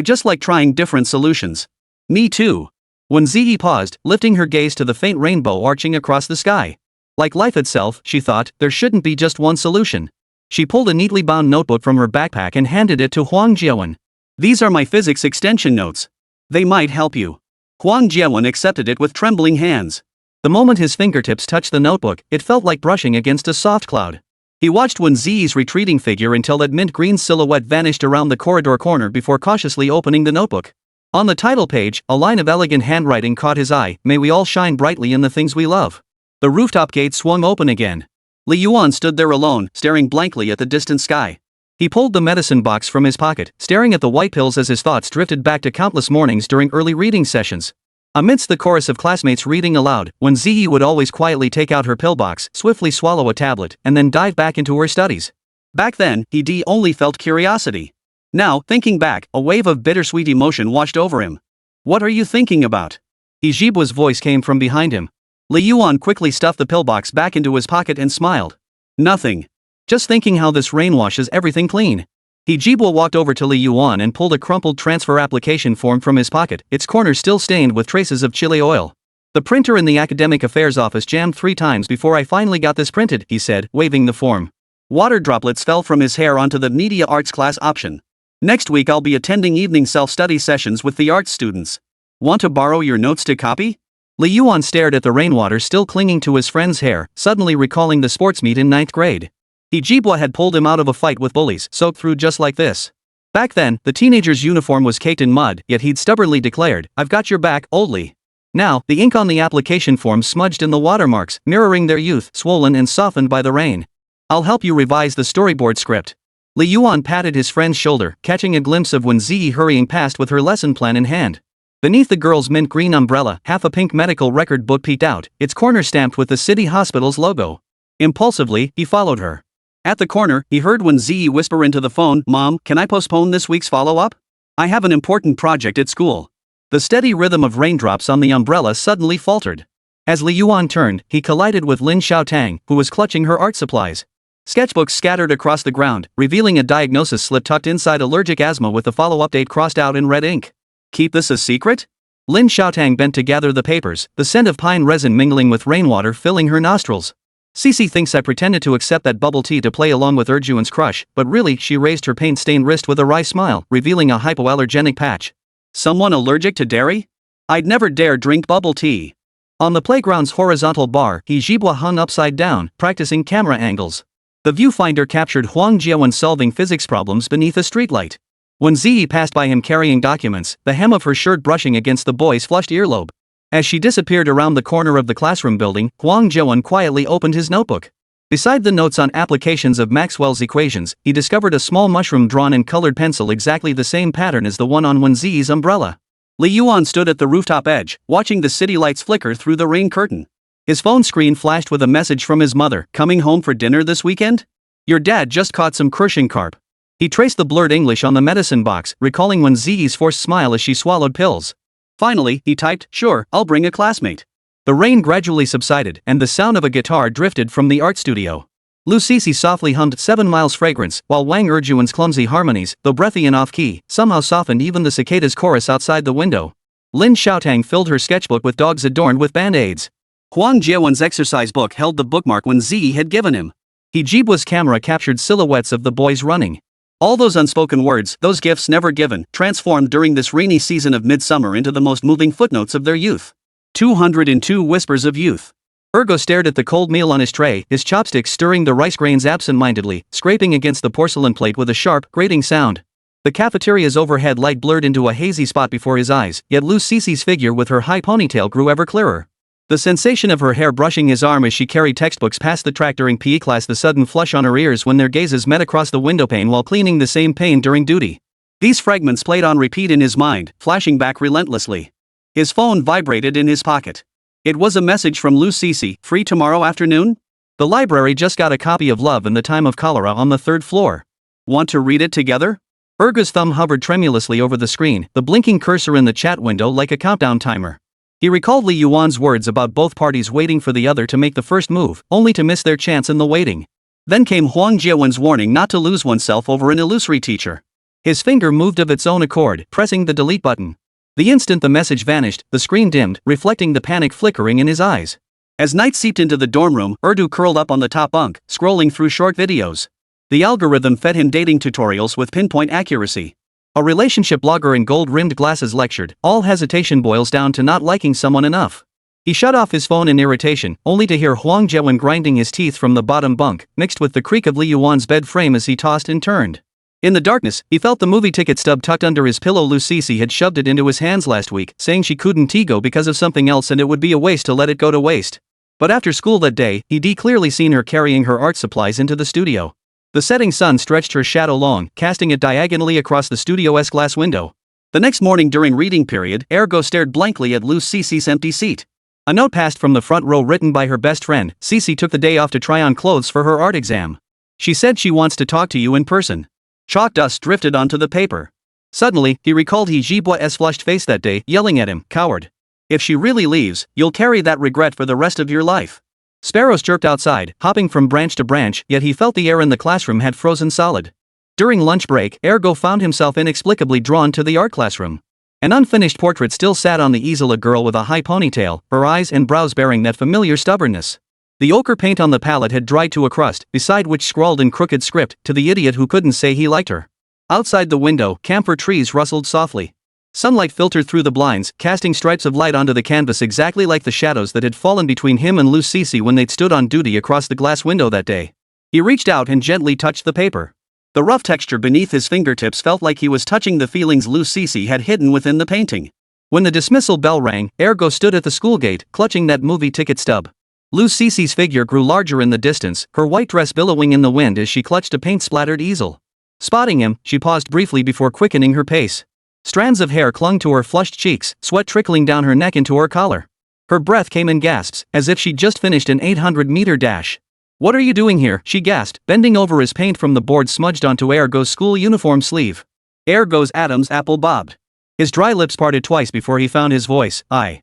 just like trying different solutions. Me too. Wēn Zhiyi paused, lifting her gaze to the faint rainbow arching across the sky. Like life itself, she thought, there shouldn't be just one solution. She pulled a neatly bound notebook from her backpack and handed it to Wēn Zhiyi. These are my physics extension notes. They might help you. Wēn Zhiyi accepted it with trembling hands. The moment his fingertips touched the notebook, it felt like brushing against a soft cloud. He watched Wēn Zhiyi's retreating figure until that mint-green silhouette vanished around the corridor corner before cautiously opening the notebook. On the title page, a line of elegant handwriting caught his eye, May we all shine brightly in the things we love. The rooftop gate swung open again. Li Yuan stood there alone, staring blankly at the distant sky. He pulled the medicine box from his pocket, staring at the white pills as his thoughts drifted back to countless mornings during early reading sessions. Amidst the chorus of classmates reading aloud, Wēn Zhiyi would always quietly take out her pillbox, swiftly swallow a tablet, and then dive back into her studies. Back then, he only felt curiosity. Now, thinking back, a wave of bittersweet emotion washed over him. What are you thinking about? Jibu's voice came from behind him. Li Yuan quickly stuffed the pillbox back into his pocket and smiled. Nothing. Just thinking how this rain washes everything clean. Jibu walked over to Li Yuan and pulled a crumpled transfer application form from his pocket, its corners still stained with traces of chili oil. The printer in the academic affairs office jammed 3 times before I finally got this printed, he said, waving the form. Water droplets fell from his hair onto the media arts class option. Next week I'll be attending evening self-study sessions with the arts students. Want to borrow your notes to copy? Li Yuan stared at the rainwater still clinging to his friend's hair, suddenly recalling the sports meet in 9th grade. Jibu had pulled him out of a fight with bullies, soaked through just like this. Back then, the teenager's uniform was caked in mud, yet he'd stubbornly declared, I've got your back, old Li. Now, the ink on the application form smudged in the watermarks, mirroring their youth, swollen and softened by the rain. I'll help you revise the storyboard script. Li Yuan patted his friend's shoulder, catching a glimpse of Wēn Zhiyi hurrying past with her lesson plan in hand. Beneath the girl's mint-green umbrella, half a pink medical record book peeked out, its corner stamped with the city hospital's logo. Impulsively, he followed her. At the corner, he heard Wēn Zhiyi whisper into the phone, Mom, can I postpone this week's follow-up? I have an important project at school. The steady rhythm of raindrops on the umbrella suddenly faltered. As Li Yuan turned, he collided with Lin Xiaotang, who was clutching her art supplies. Sketchbooks scattered across the ground, revealing a diagnosis slip tucked inside allergic asthma with the follow-up date crossed out in red ink. Keep this a secret? Lin Xiaotang bent to gather the papers, the scent of pine resin mingling with rainwater filling her nostrils. Cece thinks I pretended to accept that bubble tea to play along with Erjuan's crush, but really she raised her paint-stained wrist with a wry smile, revealing a hypoallergenic patch. Someone allergic to dairy? I'd never dare drink bubble tea. On the playground's horizontal bar, Jibu hung upside down, practicing camera angles. The viewfinder captured Wēn Zhiyi solving physics problems beneath a streetlight. Wēn Zhiyi passed by him carrying documents, the hem of her shirt brushing against the boy's flushed earlobe. As she disappeared around the corner of the classroom building, Wēn Zhiyi quietly opened his notebook. Beside the notes on applications of Maxwell's equations, he discovered a small mushroom drawn in colored pencil exactly the same pattern as the one on Wēn Zhiyi's umbrella. Li Yuan stood at the rooftop edge, watching the city lights flicker through the rain curtain. His phone screen flashed with a message from his mother, coming home for dinner this weekend? Your dad just caught some crushing carp. He traced the blurred English on the medicine box, recalling Wēn Zhiyi's forced smile as she swallowed pills. Finally, he typed, sure, I'll bring a classmate. The rain gradually subsided, and the sound of a guitar drifted from the art studio. Lu Cece softly hummed 7 Miles Fragrance, while Wang Erjuan's clumsy harmonies, though breathy and off-key, somehow softened even the cicadas' chorus outside the window. Lin Xiaotang filled her sketchbook with dogs adorned with band-aids. Wēn Zhiyi's exercise book held the bookmark Wēn Zhiyi had given him. Hijibwa's camera captured silhouettes of the boys running. All those unspoken words, those gifts never given, transformed during this rainy season of midsummer into the most moving footnotes of their youth. 202 Whispers of Youth. Ergo stared at the cold meal on his tray, his chopsticks stirring the rice grains absent-mindedly, scraping against the porcelain plate with a sharp, grating sound. The cafeteria's overhead light blurred into a hazy spot before his eyes, yet Lu Cici's figure with her high ponytail grew ever clearer. The sensation of her hair brushing his arm as she carried textbooks past the track during PE class, the sudden flush on her ears when their gazes met across the windowpane while cleaning the same pane during duty. These fragments played on repeat in his mind, flashing back relentlessly. His phone vibrated in his pocket. It was a message from Lu Cici, free tomorrow afternoon? The library just got a copy of Love in the Time of Cholera on the 3rd floor. Want to read it together? Ergo's thumb hovered tremulously over the screen, the blinking cursor in the chat window like a countdown timer. He recalled Li Yuan's words about both parties waiting for the other to make the first move, only to miss their chance in the waiting. Then came Huang Jiawen's warning not to lose oneself over an illusory teacher. His finger moved of its own accord, pressing the delete button. The instant the message vanished, the screen dimmed, reflecting the panic flickering in his eyes. As night seeped into the dorm room, Erdo curled up on the top bunk, scrolling through short videos. The algorithm fed him dating tutorials with pinpoint accuracy. A relationship blogger in gold-rimmed glasses lectured, all hesitation boils down to not liking someone enough. He shut off his phone in irritation, only to hear Huang Jiawen grinding his teeth from the bottom bunk, mixed with the creak of Li Yuan's bed frame as he tossed and turned. In the darkness, he felt the movie ticket stub tucked under his pillow. Lu Cici had shoved it into his hands last week, saying she couldn't go because of something else and it would be a waste to let it go to waste. But after school that day, he'd clearly seen her carrying her art supplies into the studio. The setting sun stretched her shadow long, casting it diagonally across the studio's glass window. The next morning during reading period, Ergo stared blankly at Lu Cici's empty seat. A note passed from the front row written by her best friend. Cici took the day off to try on clothes for her art exam. She said she wants to talk to you in person. Chalk dust drifted onto the paper. Suddenly, he recalled Hijibwa's flushed face that day, yelling at him, "Coward. If she really leaves, you'll carry that regret for the rest of your life." Sparrows chirped outside, hopping from branch to branch, yet he felt the air in the classroom had frozen solid. During lunch break, Ergo found himself inexplicably drawn to the art classroom. An unfinished portrait still sat on the easel, a girl with a high ponytail, her eyes and brows bearing that familiar stubbornness. The ochre paint on the palette had dried to a crust, beside which scrawled in crooked script, "To the idiot who couldn't say he liked her." Outside the window, camphor trees rustled softly. Sunlight filtered through the blinds, casting stripes of light onto the canvas exactly like the shadows that had fallen between him and Lu Cici when they'd stood on duty across the glass window that day. He reached out and gently touched the paper. The rough texture beneath his fingertips felt like he was touching the feelings Lu Cici had hidden within the painting. When the dismissal bell rang, Ergo stood at the school gate, clutching that movie ticket stub. Lu Cici's figure grew larger in the distance, her white dress billowing in the wind as she clutched a paint-splattered easel. Spotting him, she paused briefly before quickening her pace. Strands of hair clung to her flushed cheeks, sweat trickling down her neck into her collar. Her breath came in gasps, as if she'd just finished an 800-meter dash. "What are you doing here?" she gasped, bending over as paint from the board smudged onto Ergo's school uniform sleeve. Ergo's Adam's apple bobbed. His dry lips parted twice before he found his voice. I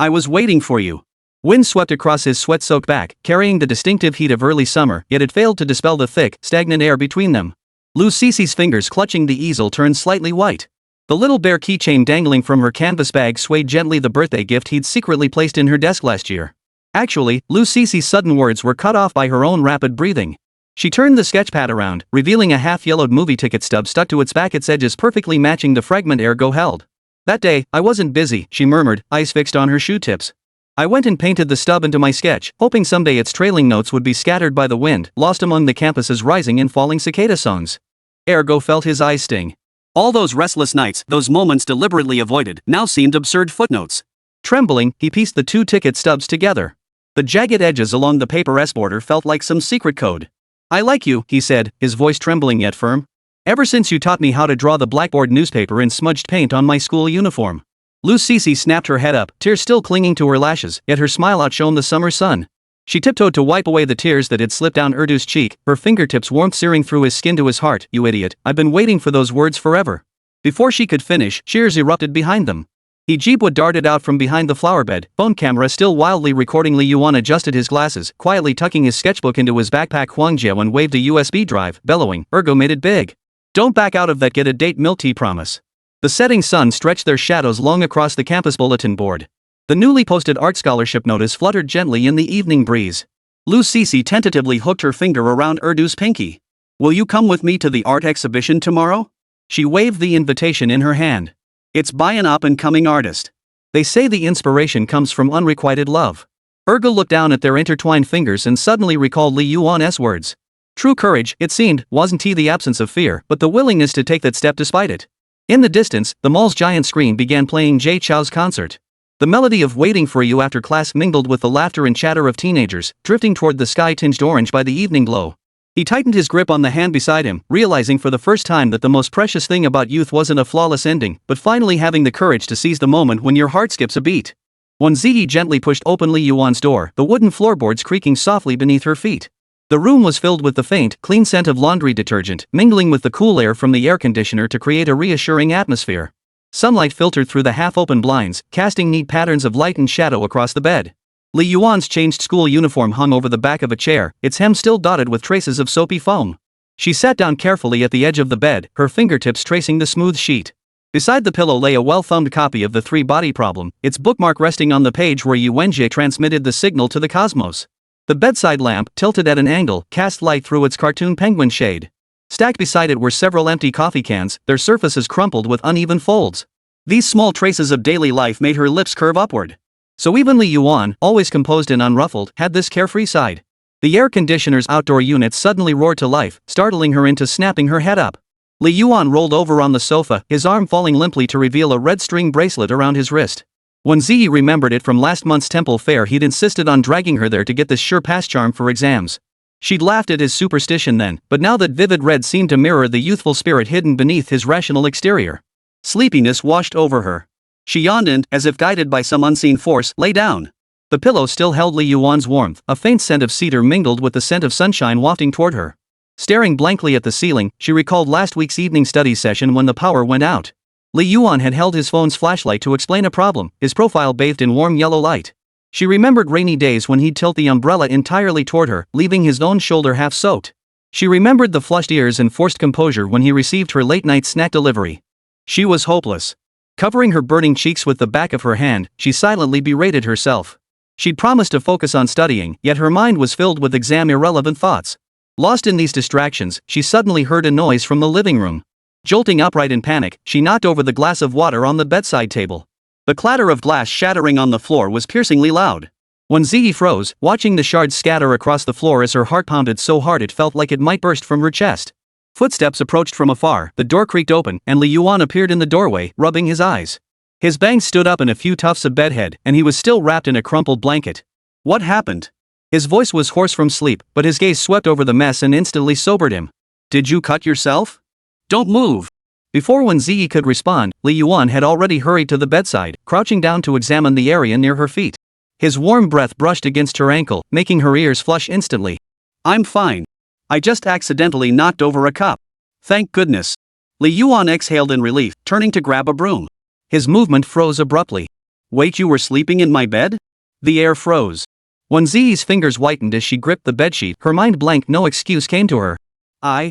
was waiting for you." Wind swept across his sweat-soaked back, carrying the distinctive heat of early summer, yet it failed to dispel the thick, stagnant air between them. Lu Cici's fingers clutching the easel turned slightly white. The little bear keychain dangling from her canvas bag swayed gently, the birthday gift he'd secretly placed in her desk last year. Actually, Lu Cici's sudden words were cut off by her own rapid breathing. She turned the sketchpad around, revealing a half-yellowed movie ticket stub stuck to its back, its edges perfectly matching the fragment Ergo held. "That day, I wasn't busy," she murmured, eyes fixed on her shoe tips. "I went and painted the stub into my sketch, hoping someday its trailing notes would be scattered by the wind, lost among the campus's rising and falling cicada songs." Ergo felt his eyes sting. All those restless nights, those moments deliberately avoided, now seemed absurd footnotes. Trembling, he pieced the two ticket stubs together. The jagged edges along the paper's border felt like some secret code. "I like you," he said, his voice trembling yet firm. "Ever since you taught me how to draw the blackboard newspaper in smudged paint on my school uniform." Lu Cici snapped her head up, tears still clinging to her lashes, yet her smile outshone the summer sun. She tiptoed to wipe away the tears that had slipped down Erdo's cheek, her fingertips warmth searing through his skin to his heart. "You idiot, I've been waiting for those words forever." Before she could finish, cheers erupted behind them. Hijibwa darted out from behind the flower bed, phone camera still wildly recording. Li Yuan adjusted his glasses, quietly tucking his sketchbook into his backpack. Huang Jiawen waved a USB drive, bellowing, "Ergo made it big. Don't back out of that get a date milk tea promise." The setting sun stretched their shadows long across the campus bulletin board. The newly posted art scholarship notice fluttered gently in the evening breeze. Lu Sisi tentatively hooked her finger around Urdu's pinky. Will you come with me to the art exhibition tomorrow? She waved the invitation in her hand. It's by an up-and-coming artist. They say the inspiration comes from unrequited love. Urga looked down at their intertwined fingers and suddenly recalled Li Yuan's words. True courage, it seemed, wasn't the absence of fear, but the willingness to take that step despite it. In the distance, the mall's giant screen began playing Jay Chou's concert. The melody of Waiting for You after class mingled with the laughter and chatter of teenagers, drifting toward the sky tinged orange by the evening glow. He tightened his grip on the hand beside him, realizing for the first time that the most precious thing about youth wasn't a flawless ending, but finally having the courage to seize the moment when your heart skips a beat. Wēn Zhiyi gently pushed open Li Yuan's door, the wooden floorboards creaking softly beneath her feet. The room was filled with the faint, clean scent of laundry detergent, mingling with the cool air from the air conditioner to create a reassuring atmosphere. Sunlight filtered through the half-open blinds, casting neat patterns of light and shadow across the bed. Li Yuan's changed school uniform hung over the back of a chair, its hem still dotted with traces of soapy foam. She sat down carefully at the edge of the bed, her fingertips tracing the smooth sheet. Beside the pillow lay a well-thumbed copy of The Three-Body Problem, its bookmark resting on the page where Li Yuan transmitted the signal to the cosmos. The bedside lamp, tilted at an angle, cast light through its cartoon penguin shade. Stacked beside it were several empty coffee cans, their surfaces crumpled with uneven folds. These small traces of daily life made her lips curve upward. So even Li Yuan, always composed and unruffled, had this carefree side. The air conditioner's outdoor unit suddenly roared to life, startling her into snapping her head up. Li Yuan rolled over on the sofa, his arm falling limply to reveal a red string bracelet around his wrist. Wēn Zhiyi remembered it from last month's temple fair. He'd insisted on dragging her there to get this sure pass charm for exams. She'd laughed at his superstition then, but now that vivid red seemed to mirror the youthful spirit hidden beneath his rational exterior. Sleepiness washed over her. She yawned and, as if guided by some unseen force, lay down. The pillow still held Li Yuan's warmth, a faint scent of cedar mingled with the scent of sunshine wafting toward her. Staring blankly at the ceiling, she recalled last week's evening study session when the power went out. Li Yuan had held his phone's flashlight to explain a problem, his profile bathed in warm yellow light. She remembered rainy days when he'd tilt the umbrella entirely toward her, leaving his own shoulder half soaked. She remembered the flushed ears and forced composure when he received her late-night snack delivery. She was hopeless. Covering her burning cheeks with the back of her hand, she silently berated herself. She'd promised to focus on studying, yet her mind was filled with exam-irrelevant thoughts. Lost in these distractions, she suddenly heard a noise from the living room. Jolting upright in panic, she knocked over the glass of water on the bedside table. The clatter of glass shattering on the floor was piercingly loud. Wēn Zhiyi froze, watching the shards scatter across the floor as her heart pounded so hard it felt like it might burst from her chest. Footsteps approached from afar, the door creaked open, and Li Yuan appeared in the doorway, rubbing his eyes. His bangs stood up in a few tufts of bedhead, and he was still wrapped in a crumpled blanket. What happened? His voice was hoarse from sleep, but his gaze swept over the mess and instantly sobered him. Did you cut yourself? Don't move. Before Wēn Zhiyi could respond, Li Yuan had already hurried to the bedside, crouching down to examine the area near her feet. His warm breath brushed against her ankle, making her ears flush instantly. I'm fine. I just accidentally knocked over a cup. Thank goodness. Li Yuan exhaled in relief, turning to grab a broom. His movement froze abruptly. Wait, you were sleeping in my bed? The air froze. Wēn Zhiyi's fingers whitened as she gripped the bedsheet, her mind blank. No excuse came to her. I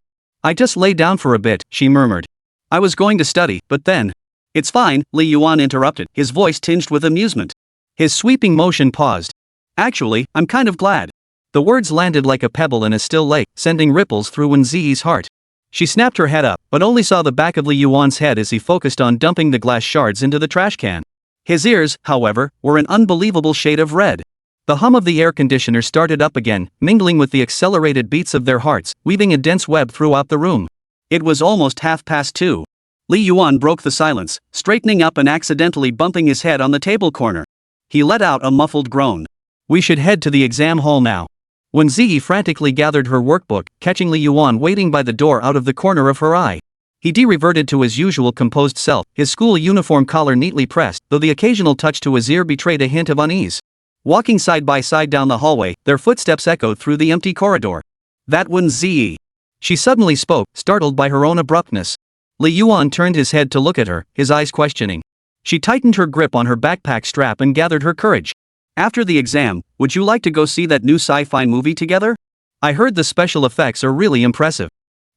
just lay down for a bit, she murmured. I was going to study, but then. It's fine, Li Yuan interrupted, his voice tinged with amusement. His sweeping motion paused. Actually, I'm kind of glad. The words landed like a pebble in a still lake, sending ripples through Wēn Zhiyi's heart. She snapped her head up, but only saw the back of Li Yuan's head as he focused on dumping the glass shards into the trash can. His ears, however, were an unbelievable shade of red. The hum of the air conditioner started up again, mingling with the accelerated beats of their hearts, weaving a dense web throughout the room. It was almost 2:30. Li Yuan broke the silence, straightening up and accidentally bumping his head on the table corner. He let out a muffled groan. We should head to the exam hall now. Wēn Zhiyi frantically gathered her workbook, catching Li Yuan waiting by the door out of the corner of her eye. He reverted to his usual composed self, his school uniform collar neatly pressed, though the occasional touch to his ear betrayed a hint of unease. Walking side by side down the hallway, their footsteps echoed through the empty corridor. That Wēn Zhiyi. She suddenly spoke, startled by her own abruptness. Li Yuan turned his head to look at her, his eyes questioning. She tightened her grip on her backpack strap and gathered her courage. After the exam, would you like to go see that new sci-fi movie together? I heard the special effects are really impressive.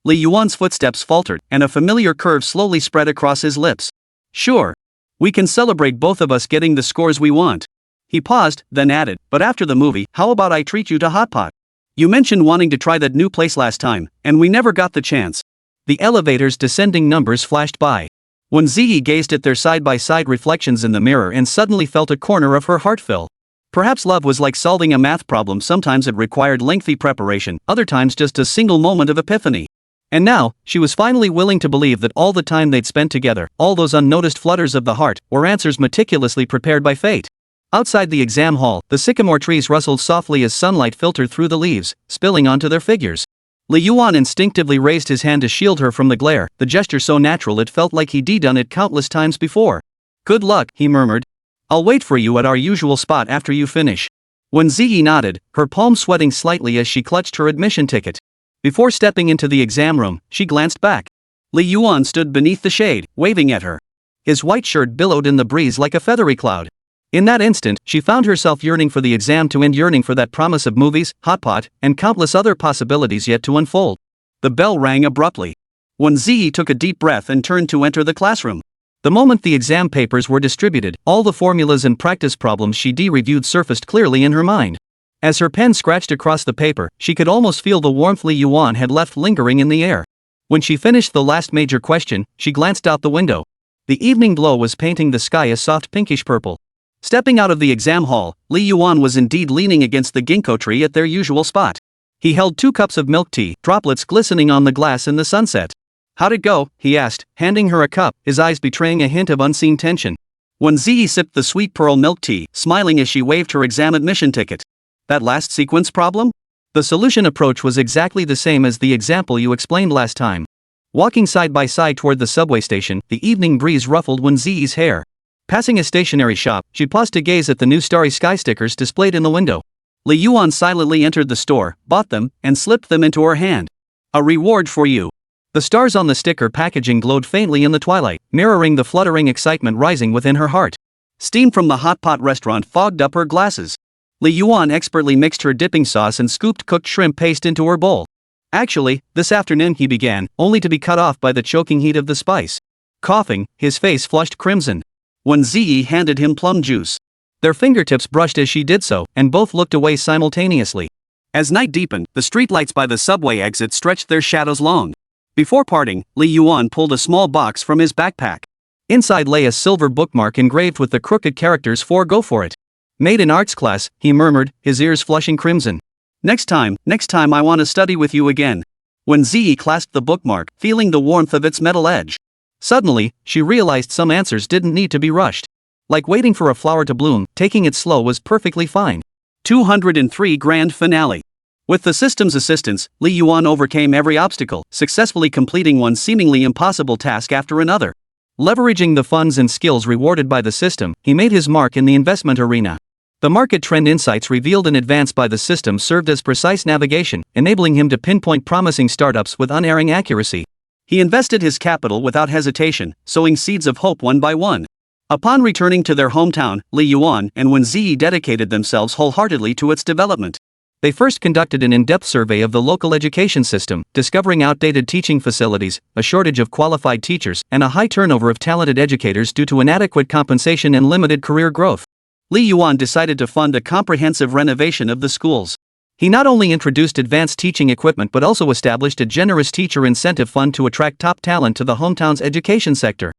Li Yuan's footsteps faltered, and a familiar curve slowly spread across his lips. Sure. We can celebrate both of us getting the scores we want. He paused, then added, "But after the movie, how about I treat you to hot pot? You mentioned wanting to try that new place last time, and we never got the chance." The elevator's descending numbers flashed by. Wēn Zhiyi gazed at their side-by-side reflections in the mirror and suddenly felt a corner of her heart fill. Perhaps love was like solving a math problem. Sometimes it required lengthy preparation, other times just a single moment of epiphany. And now, she was finally willing to believe that all the time they'd spent together, all those unnoticed flutters of the heart, were answers meticulously prepared by fate. Outside the exam hall, the sycamore trees rustled softly as sunlight filtered through the leaves, spilling onto their figures. Li Yuan instinctively raised his hand to shield her from the glare, the gesture so natural it felt like he'd done it countless times before. "Good luck," he murmured. "I'll wait for you at our usual spot after you finish." Wēn Zhiyi nodded, her palms sweating slightly as she clutched her admission ticket. Before stepping into the exam room, she glanced back. Li Yuan stood beneath the shade, waving at her. His white shirt billowed in the breeze like a feathery cloud. In that instant, she found herself yearning for the exam to end, yearning for that promise of movies, hot pot, and countless other possibilities yet to unfold. The bell rang abruptly. Wēn Zhiyi took a deep breath and turned to enter the classroom. The moment the exam papers were distributed, all the formulas and practice problems she'd reviewed surfaced clearly in her mind. As her pen scratched across the paper, she could almost feel the warmth Li Yuan had left lingering in the air. When she finished the last major question, she glanced out the window. The evening glow was painting the sky a soft pinkish purple. Stepping out of the exam hall, Li Yuan was indeed leaning against the ginkgo tree at their usual spot. He held 2 cups of milk tea, droplets glistening on the glass in the sunset. "How'd it go?" he asked, handing her a cup, his eyes betraying a hint of unseen tension. Wēn Zhiyi sipped the sweet pearl milk tea, smiling as she waved her exam admission ticket. "That last sequence problem? The solution approach was exactly the same as the example you explained last time." Walking side by side toward the subway station, the evening breeze ruffled Wēn Zhiyi's hair. Passing a stationery shop, she paused to gaze at the new starry sky stickers displayed in the window. Li Yuan silently entered the store, bought them, and slipped them into her hand. "A reward for you." The stars on the sticker packaging glowed faintly in the twilight, mirroring the fluttering excitement rising within her heart. Steam from the hot pot restaurant fogged up her glasses. Li Yuan expertly mixed her dipping sauce and scooped cooked shrimp paste into her bowl. "Actually, this afternoon," he began, only to be cut off by the choking heat of the spice. Coughing, his face flushed crimson. Wēn Zhiyi handed him plum juice. Their fingertips brushed as she did so, and both looked away simultaneously. As night deepened, the streetlights by the subway exit stretched their shadows long. Before parting, Li Yuan pulled a small box from his backpack. Inside lay a silver bookmark engraved with the crooked characters "For Go For It." "Made in arts class," he murmured, his ears flushing crimson. Next time I want to study with you again." Wēn Zhiyi clasped the bookmark, feeling the warmth of its metal edge. Suddenly, she realized some answers didn't need to be rushed. Like waiting for a flower to bloom, taking it slow was perfectly fine. 203 Grand Finale. With the system's assistance, Li Yuan overcame every obstacle, successfully completing one seemingly impossible task after another. Leveraging the funds and skills rewarded by the system, he made his mark in the investment arena. The market trend insights revealed in advance by the system served as precise navigation, enabling him to pinpoint promising startups with unerring accuracy. He invested his capital without hesitation, sowing seeds of hope one by one. Upon returning to their hometown, Li Yuan and Wēn Zhiyi dedicated themselves wholeheartedly to its development. They first conducted an in-depth survey of the local education system, discovering outdated teaching facilities, a shortage of qualified teachers, and a high turnover of talented educators due to inadequate compensation and limited career growth. Li Yuan decided to fund a comprehensive renovation of the schools. He not only introduced advanced teaching equipment but also established a generous teacher incentive fund to attract top talent to the hometown's education sector.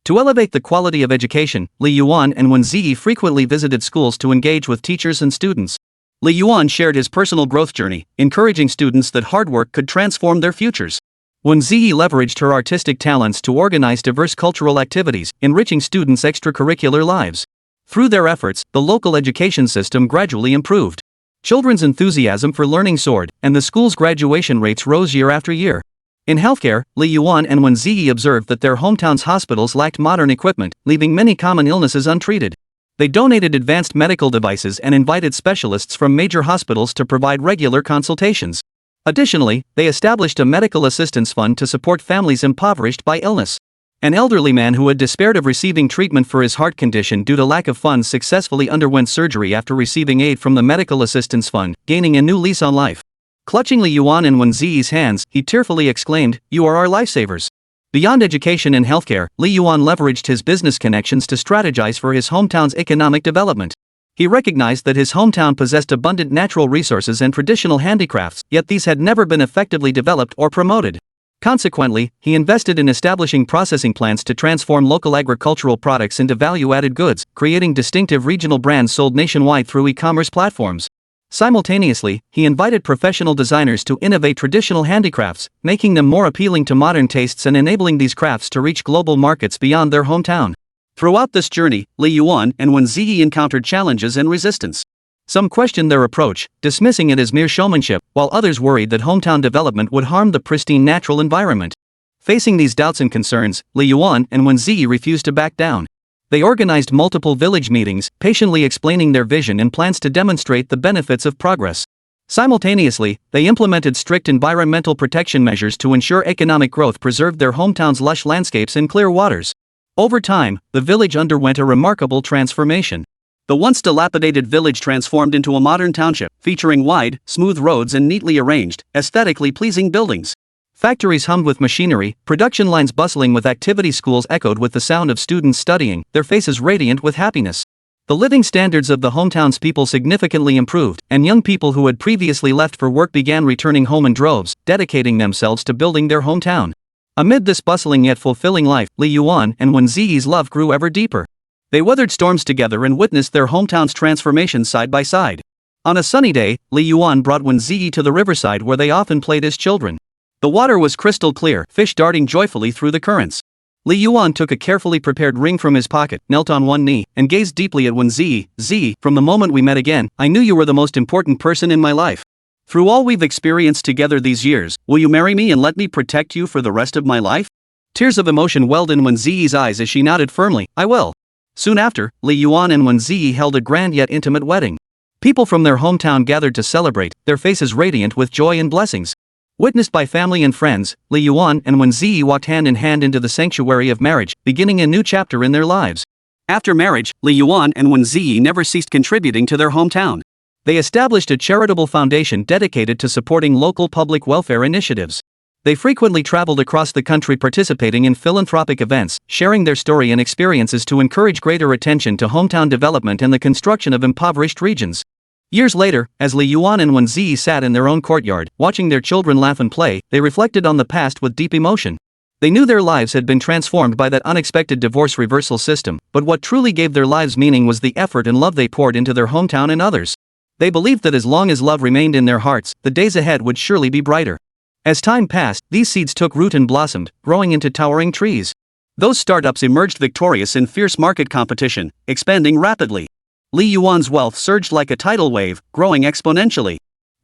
To elevate the quality of education, Li Yuan and Wēn Zhiyi frequently visited schools to engage with teachers and students. Li Yuan shared his personal growth journey, encouraging students that hard work could transform their futures. Wēn Zhiyi leveraged her artistic talents to organize diverse cultural activities, enriching students' extracurricular lives. Through their efforts, the local education system gradually improved. Children's enthusiasm for learning soared, and the school's graduation rates rose year after year. In healthcare, Li Yuan and Wēn Zhiyi observed that their hometown's hospitals lacked modern equipment, leaving many common illnesses untreated. They donated advanced medical devices and invited specialists from major hospitals to provide regular consultations. Additionally, they established a medical assistance fund to support families impoverished by illness. An elderly man who had despaired of receiving treatment for his heart condition due to lack of funds successfully underwent surgery after receiving aid from the Medical Assistance Fund, gaining a new lease on life. Clutching Li Yuan and Wēn Zhiyi's hands, he tearfully exclaimed, "You are our lifesavers." Beyond education and healthcare, Li Yuan leveraged his business connections to strategize for his hometown's economic development. He recognized that his hometown possessed abundant natural resources and traditional handicrafts, yet these had never been effectively developed or promoted. Consequently, he invested in establishing processing plants to transform local agricultural products into value-added goods, creating distinctive regional brands sold nationwide through e-commerce platforms. Simultaneously, he invited professional designers to innovate traditional handicrafts, making them more appealing to modern tastes and enabling these crafts to reach global markets beyond their hometown. Throughout this journey, Li Yuan and Wēn Zhiyi encountered challenges and resistance. Some questioned their approach, dismissing it as mere showmanship, while others worried that hometown development would harm the pristine natural environment. Facing these doubts and concerns, Li Yuan and Wēn Zhiyi refused to back down. They organized multiple village meetings, patiently explaining their vision and plans to demonstrate the benefits of progress. Simultaneously, they implemented strict environmental protection measures to ensure economic growth preserved their hometown's lush landscapes and clear waters. Over time, the village underwent a remarkable transformation. The once dilapidated village transformed into a modern township, featuring wide, smooth roads and neatly arranged, aesthetically pleasing buildings. Factories hummed with machinery, production lines bustling with activity, schools echoed with the sound of students studying, their faces radiant with happiness. The living standards of the hometown's people significantly improved, and young people who had previously left for work began returning home in droves, dedicating themselves to building their hometown. Amid this bustling yet fulfilling life, Li Yuan and Wēn Zhiyi's love grew ever deeper. They weathered storms together and witnessed their hometown's transformation side by side. On a sunny day, Li Yuan brought Wēn Zhiyi to the riverside where they often played as children. The water was crystal clear, fish darting joyfully through the currents. Li Yuan took a carefully prepared ring from his pocket, knelt on one knee, and gazed deeply at Wēn Zhiyi. "Zhiyi, from the moment we met again, I knew you were the most important person in my life. Through all we've experienced together these years, will you marry me and let me protect you for the rest of my life?" Tears of emotion welled in Wēn Zhiyi's eyes as she nodded firmly, "I will." Soon after, Li Yuan and Wēn Zhiyi held a grand yet intimate wedding. People from their hometown gathered to celebrate, their faces radiant with joy and blessings. Witnessed by family and friends, Li Yuan and Wēn Zhiyi walked hand in hand into the sanctuary of marriage, beginning a new chapter in their lives. After marriage, Li Yuan and Wēn Zhiyi never ceased contributing to their hometown. They established a charitable foundation dedicated to supporting local public welfare initiatives. They frequently traveled across the country participating in philanthropic events, sharing their story and experiences to encourage greater attention to hometown development and the construction of impoverished regions. Years later, as Li Yuan and Wēn Zhiyi sat in their own courtyard, watching their children laugh and play, they reflected on the past with deep emotion. They knew their lives had been transformed by that unexpected divorce reversal system, but what truly gave their lives meaning was the effort and love they poured into their hometown and others. They believed that as long as love remained in their hearts, the days ahead would surely be brighter. As time passed, these seeds took root and blossomed, growing into towering trees. Those startups emerged victorious in fierce market competition, expanding rapidly. Li Yuan's wealth surged like a tidal wave, growing exponentially.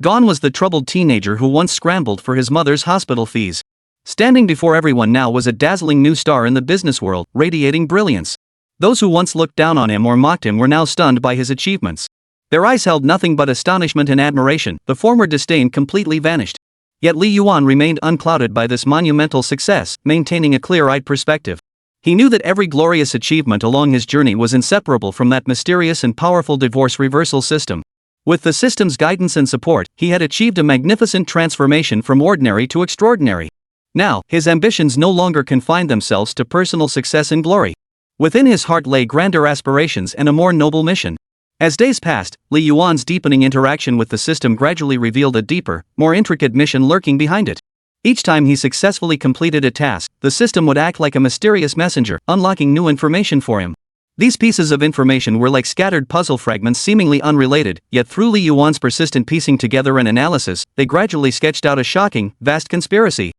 Gone was the troubled teenager who once scrambled for his mother's hospital fees. Standing before everyone now was a dazzling new star in the business world, radiating brilliance. Those who once looked down on him or mocked him were now stunned by his achievements. Their eyes held nothing but astonishment and admiration, the former disdain completely vanished. Yet Li Yuan remained unclouded by this monumental success, maintaining a clear-eyed perspective. He knew that every glorious achievement along his journey was inseparable from that mysterious and powerful divorce reversal system. With the system's guidance and support, he had achieved a magnificent transformation from ordinary to extraordinary. Now, his ambitions no longer confined themselves to personal success and glory. Within his heart lay grander aspirations and a more noble mission. As days passed, Li Yuan's deepening interaction with the system gradually revealed a deeper, more intricate mission lurking behind it. Each time he successfully completed a task, the system would act like a mysterious messenger, unlocking new information for him. These pieces of information were like scattered puzzle fragments seemingly unrelated, yet through Li Yuan's persistent piecing together and analysis, they gradually sketched out a shocking, vast conspiracy.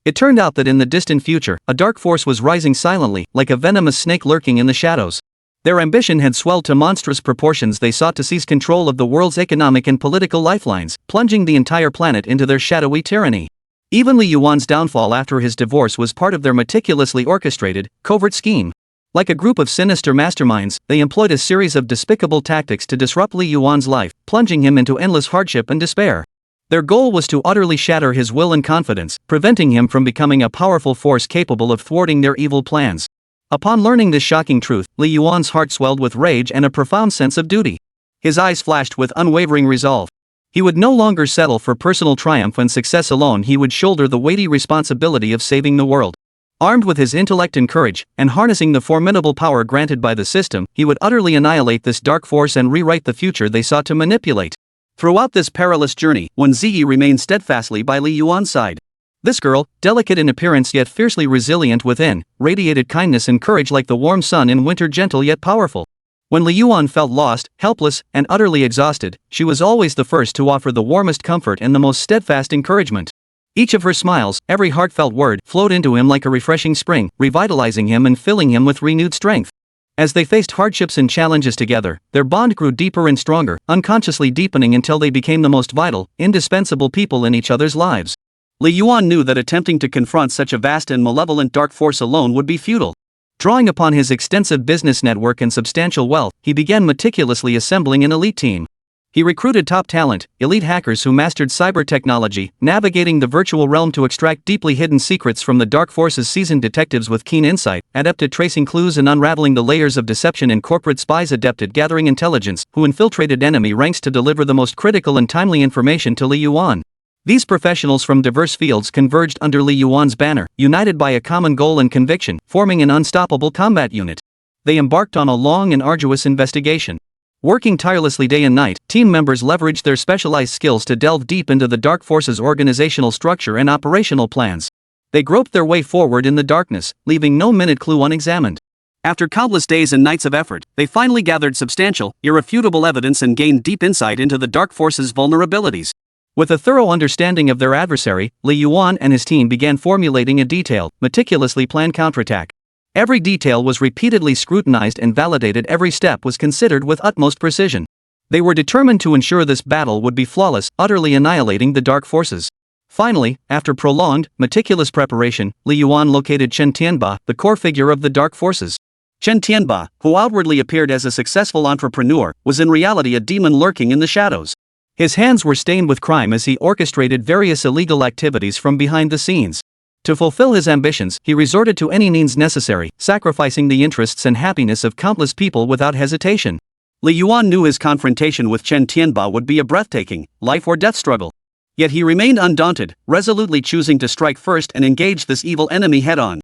It turned out that in the distant future, a dark force was rising silently, like a venomous snake lurking in the shadows. Their ambition had swelled to monstrous proportions. They sought to seize control of the world's economic and political lifelines, plunging the entire planet into their shadowy tyranny. Even Li Yuan's downfall after his divorce was part of their meticulously orchestrated, covert scheme. Like a group of sinister masterminds, they employed a series of despicable tactics to disrupt Li Yuan's life, plunging him into endless hardship and despair. Their goal was to utterly shatter his will and confidence, preventing him from becoming a powerful force capable of thwarting their evil plans. Upon learning this shocking truth, Li Yuan's heart swelled with rage and a profound sense of duty. His eyes flashed with unwavering resolve. He would no longer settle for personal triumph and success alone. He would shoulder the weighty responsibility of saving the world. Armed with his intellect and courage, and harnessing the formidable power granted by the system, he would utterly annihilate this dark force and rewrite the future they sought to manipulate. Throughout this perilous journey, Wēn Zhiyi remained steadfastly by Li Yuan's side. This girl, delicate in appearance yet fiercely resilient within, radiated kindness and courage like the warm sun in winter, gentle yet powerful. When Li Yuan felt lost, helpless, and utterly exhausted, she was always the first to offer the warmest comfort and the most steadfast encouragement. Each of her smiles, every heartfelt word, flowed into him like a refreshing spring, revitalizing him and filling him with renewed strength. As they faced hardships and challenges together, their bond grew deeper and stronger, unconsciously deepening until they became the most vital, indispensable people in each other's lives. Li Yuan knew that attempting to confront such a vast and malevolent dark force alone would be futile. Drawing upon his extensive business network and substantial wealth, he began meticulously assembling an elite team. He recruited top talent, elite hackers who mastered cyber technology, navigating the virtual realm to extract deeply hidden secrets from the dark forces, seasoned detectives with keen insight, adept at tracing clues and unraveling the layers of deception, and corporate spies adept at gathering intelligence, who infiltrated enemy ranks to deliver the most critical and timely information to Li Yuan. These professionals from diverse fields converged under Li Yuan's banner, united by a common goal and conviction, forming an unstoppable combat unit. They embarked on a long and arduous investigation. Working tirelessly day and night, team members leveraged their specialized skills to delve deep into the dark force's organizational structure and operational plans. They groped their way forward in the darkness, leaving no minute clue unexamined. After countless days and nights of effort, they finally gathered substantial, irrefutable evidence and gained deep insight into the dark force's vulnerabilities. With a thorough understanding of their adversary, Li Yuan and his team began formulating a detailed, meticulously planned counterattack. Every detail was repeatedly scrutinized and validated, every step was considered with utmost precision. They were determined to ensure this battle would be flawless, utterly annihilating the dark forces. Finally, after prolonged, meticulous preparation, Li Yuan located Chen Tianba, the core figure of the dark forces. Chen Tianba, who outwardly appeared as a successful entrepreneur, was in reality a demon lurking in the shadows. His hands were stained with crime as he orchestrated various illegal activities from behind the scenes. To fulfill his ambitions, he resorted to any means necessary, sacrificing the interests and happiness of countless people without hesitation. Li Yuan knew his confrontation with Chen Tianba would be a breathtaking, life-or-death struggle. Yet he remained undaunted, resolutely choosing to strike first and engage this evil enemy head-on.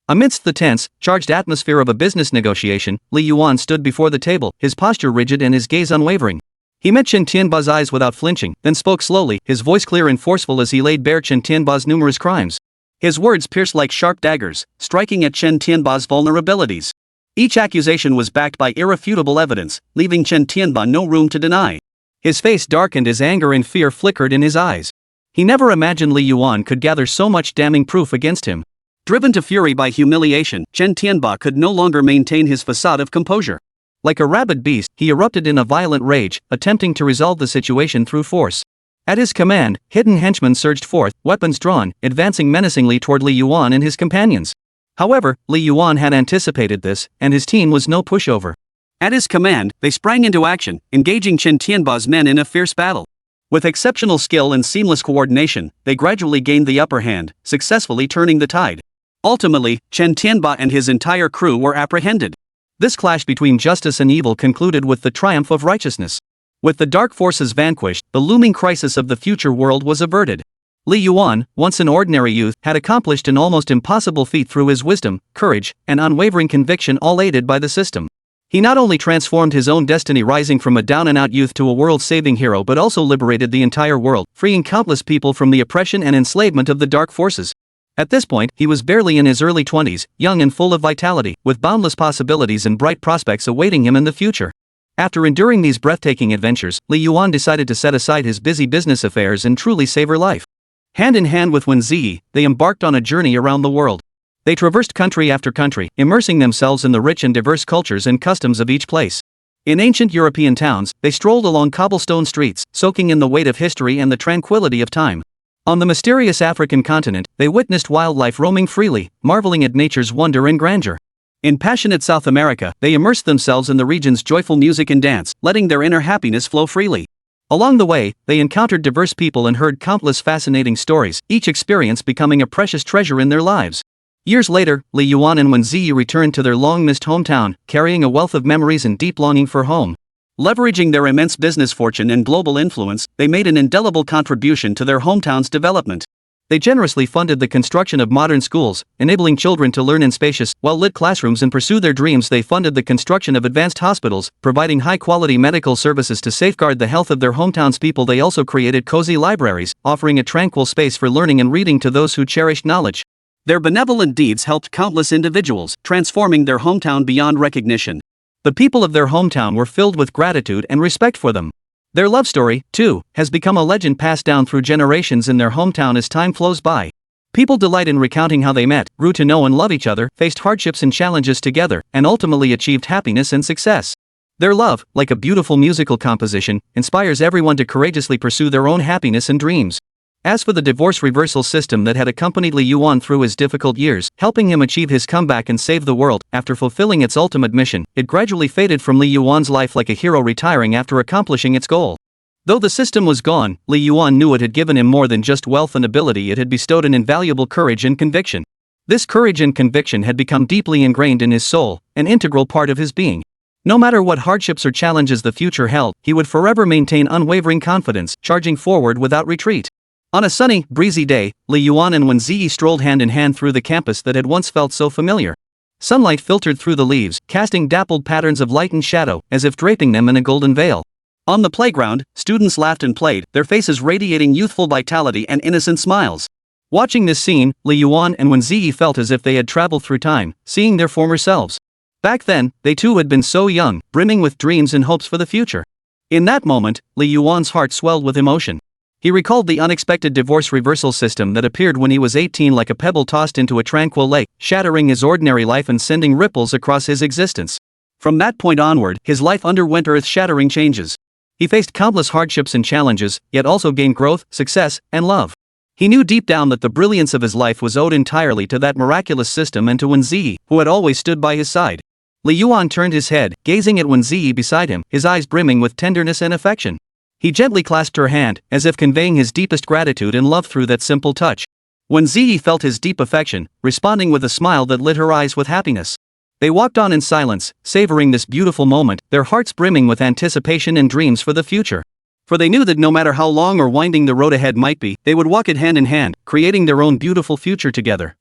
Amidst the tense, charged atmosphere of a business negotiation, Li Yuan stood before the table, his posture rigid and his gaze unwavering. He met Chen Tianba's eyes without flinching, then spoke slowly, his voice clear and forceful as he laid bare Chen Tianba's numerous crimes. His words pierced like sharp daggers, striking at Chen Tianba's vulnerabilities. Each accusation was backed by irrefutable evidence, leaving Chen Tianba no room to deny. His face darkened as anger and fear flickered in his eyes. He never imagined Li Yuan could gather so much damning proof against him. Driven to fury by humiliation, Chen Tianba could no longer maintain his facade of composure. Like a rabid beast, he erupted in a violent rage, attempting to resolve the situation through force. At his command, hidden henchmen surged forth, weapons drawn, advancing menacingly toward Li Yuan and his companions. However, Li Yuan had anticipated this, and his team was no pushover. At his command, they sprang into action, engaging Chen Tianba's men in a fierce battle. With exceptional skill and seamless coordination, they gradually gained the upper hand, successfully turning the tide. Ultimately, Chen Tianba and his entire crew were apprehended. This clash between justice and evil concluded with the triumph of righteousness. With the dark forces vanquished, the looming crisis of the future world was averted. Li Yuan, once an ordinary youth, had accomplished an almost impossible feat through his wisdom, courage, and unwavering conviction, all aided by the system. He not only transformed his own destiny, rising from a down-and-out youth to a world-saving hero, but also liberated the entire world, freeing countless people from the oppression and enslavement of the dark forces. At this point, he was barely in his early 20s, young and full of vitality, with boundless possibilities and bright prospects awaiting him in the future. After enduring these breathtaking adventures, Li Yuan decided to set aside his busy business affairs and truly savor life. Hand in hand with Wēn Zhiyi, they embarked on a journey around the world. They traversed country after country, immersing themselves in the rich and diverse cultures and customs of each place. In ancient European towns, they strolled along cobblestone streets, soaking in the weight of history and the tranquility of time. On the mysterious African continent, they witnessed wildlife roaming freely, marveling at nature's wonder and grandeur. In passionate South America, they immersed themselves in the region's joyful music and dance, letting their inner happiness flow freely. Along the way, they encountered diverse people and heard countless fascinating stories, each experience becoming a precious treasure in their lives. Years later, Li Yuan and Wēn Zhiyi returned to their long-missed hometown, carrying a wealth of memories and deep longing for home. Leveraging their immense business fortune and global influence, they made an indelible contribution to their hometown's development. They generously funded the construction of modern schools, enabling children to learn in spacious, well-lit classrooms and pursue their dreams. They funded the construction of advanced hospitals, providing high-quality medical services to safeguard the health of their hometowns' people. They also created cozy libraries, offering a tranquil space for learning and reading to those who cherished knowledge. Their benevolent deeds helped countless individuals, transforming their hometown beyond recognition. The people of their hometown were filled with gratitude and respect for them. Their love story, too, has become a legend passed down through generations in their hometown as time flows by. People delight in recounting how they met, grew to know and love each other, faced hardships and challenges together, and ultimately achieved happiness and success. Their love, like a beautiful musical composition, inspires everyone to courageously pursue their own happiness and dreams. As for the divorce reversal system that had accompanied Li Yuan through his difficult years, helping him achieve his comeback and save the world, after fulfilling its ultimate mission, it gradually faded from Li Yuan's life like a hero retiring after accomplishing its goal. Though the system was gone, Li Yuan knew it had given him more than just wealth and ability. It had bestowed an invaluable courage and conviction. This courage and conviction had become deeply ingrained in his soul, an integral part of his being. No matter what hardships or challenges the future held, he would forever maintain unwavering confidence, charging forward without retreat. On a sunny, breezy day, Li Yuan and Wēn Zhiyi strolled hand in hand through the campus that had once felt so familiar. Sunlight filtered through the leaves, casting dappled patterns of light and shadow, as if draping them in a golden veil. On the playground, students laughed and played, their faces radiating youthful vitality and innocent smiles. Watching this scene, Li Yuan and Wēn Zhiyi felt as if they had traveled through time, seeing their former selves. Back then, they too had been so young, brimming with dreams and hopes for the future. In that moment, Li Yuan's heart swelled with emotion. He recalled the unexpected divorce reversal system that appeared when he was 18, like a pebble tossed into a tranquil lake, shattering his ordinary life and sending ripples across his existence. From that point onward, his life underwent earth-shattering changes. He faced countless hardships and challenges, yet also gained growth, success, and love. He knew deep down that the brilliance of his life was owed entirely to that miraculous system and to Wēn Zhiyi, who had always stood by his side. Li Yuan turned his head, gazing at Wēn Zhiyi beside him, his eyes brimming with tenderness and affection. He gently clasped her hand, as if conveying his deepest gratitude and love through that simple touch. Wēn Zhiyi felt his deep affection, responding with a smile that lit her eyes with happiness. They walked on in silence, savoring this beautiful moment, their hearts brimming with anticipation and dreams for the future. For they knew that no matter how long or winding the road ahead might be, they would walk it hand in hand, creating their own beautiful future together.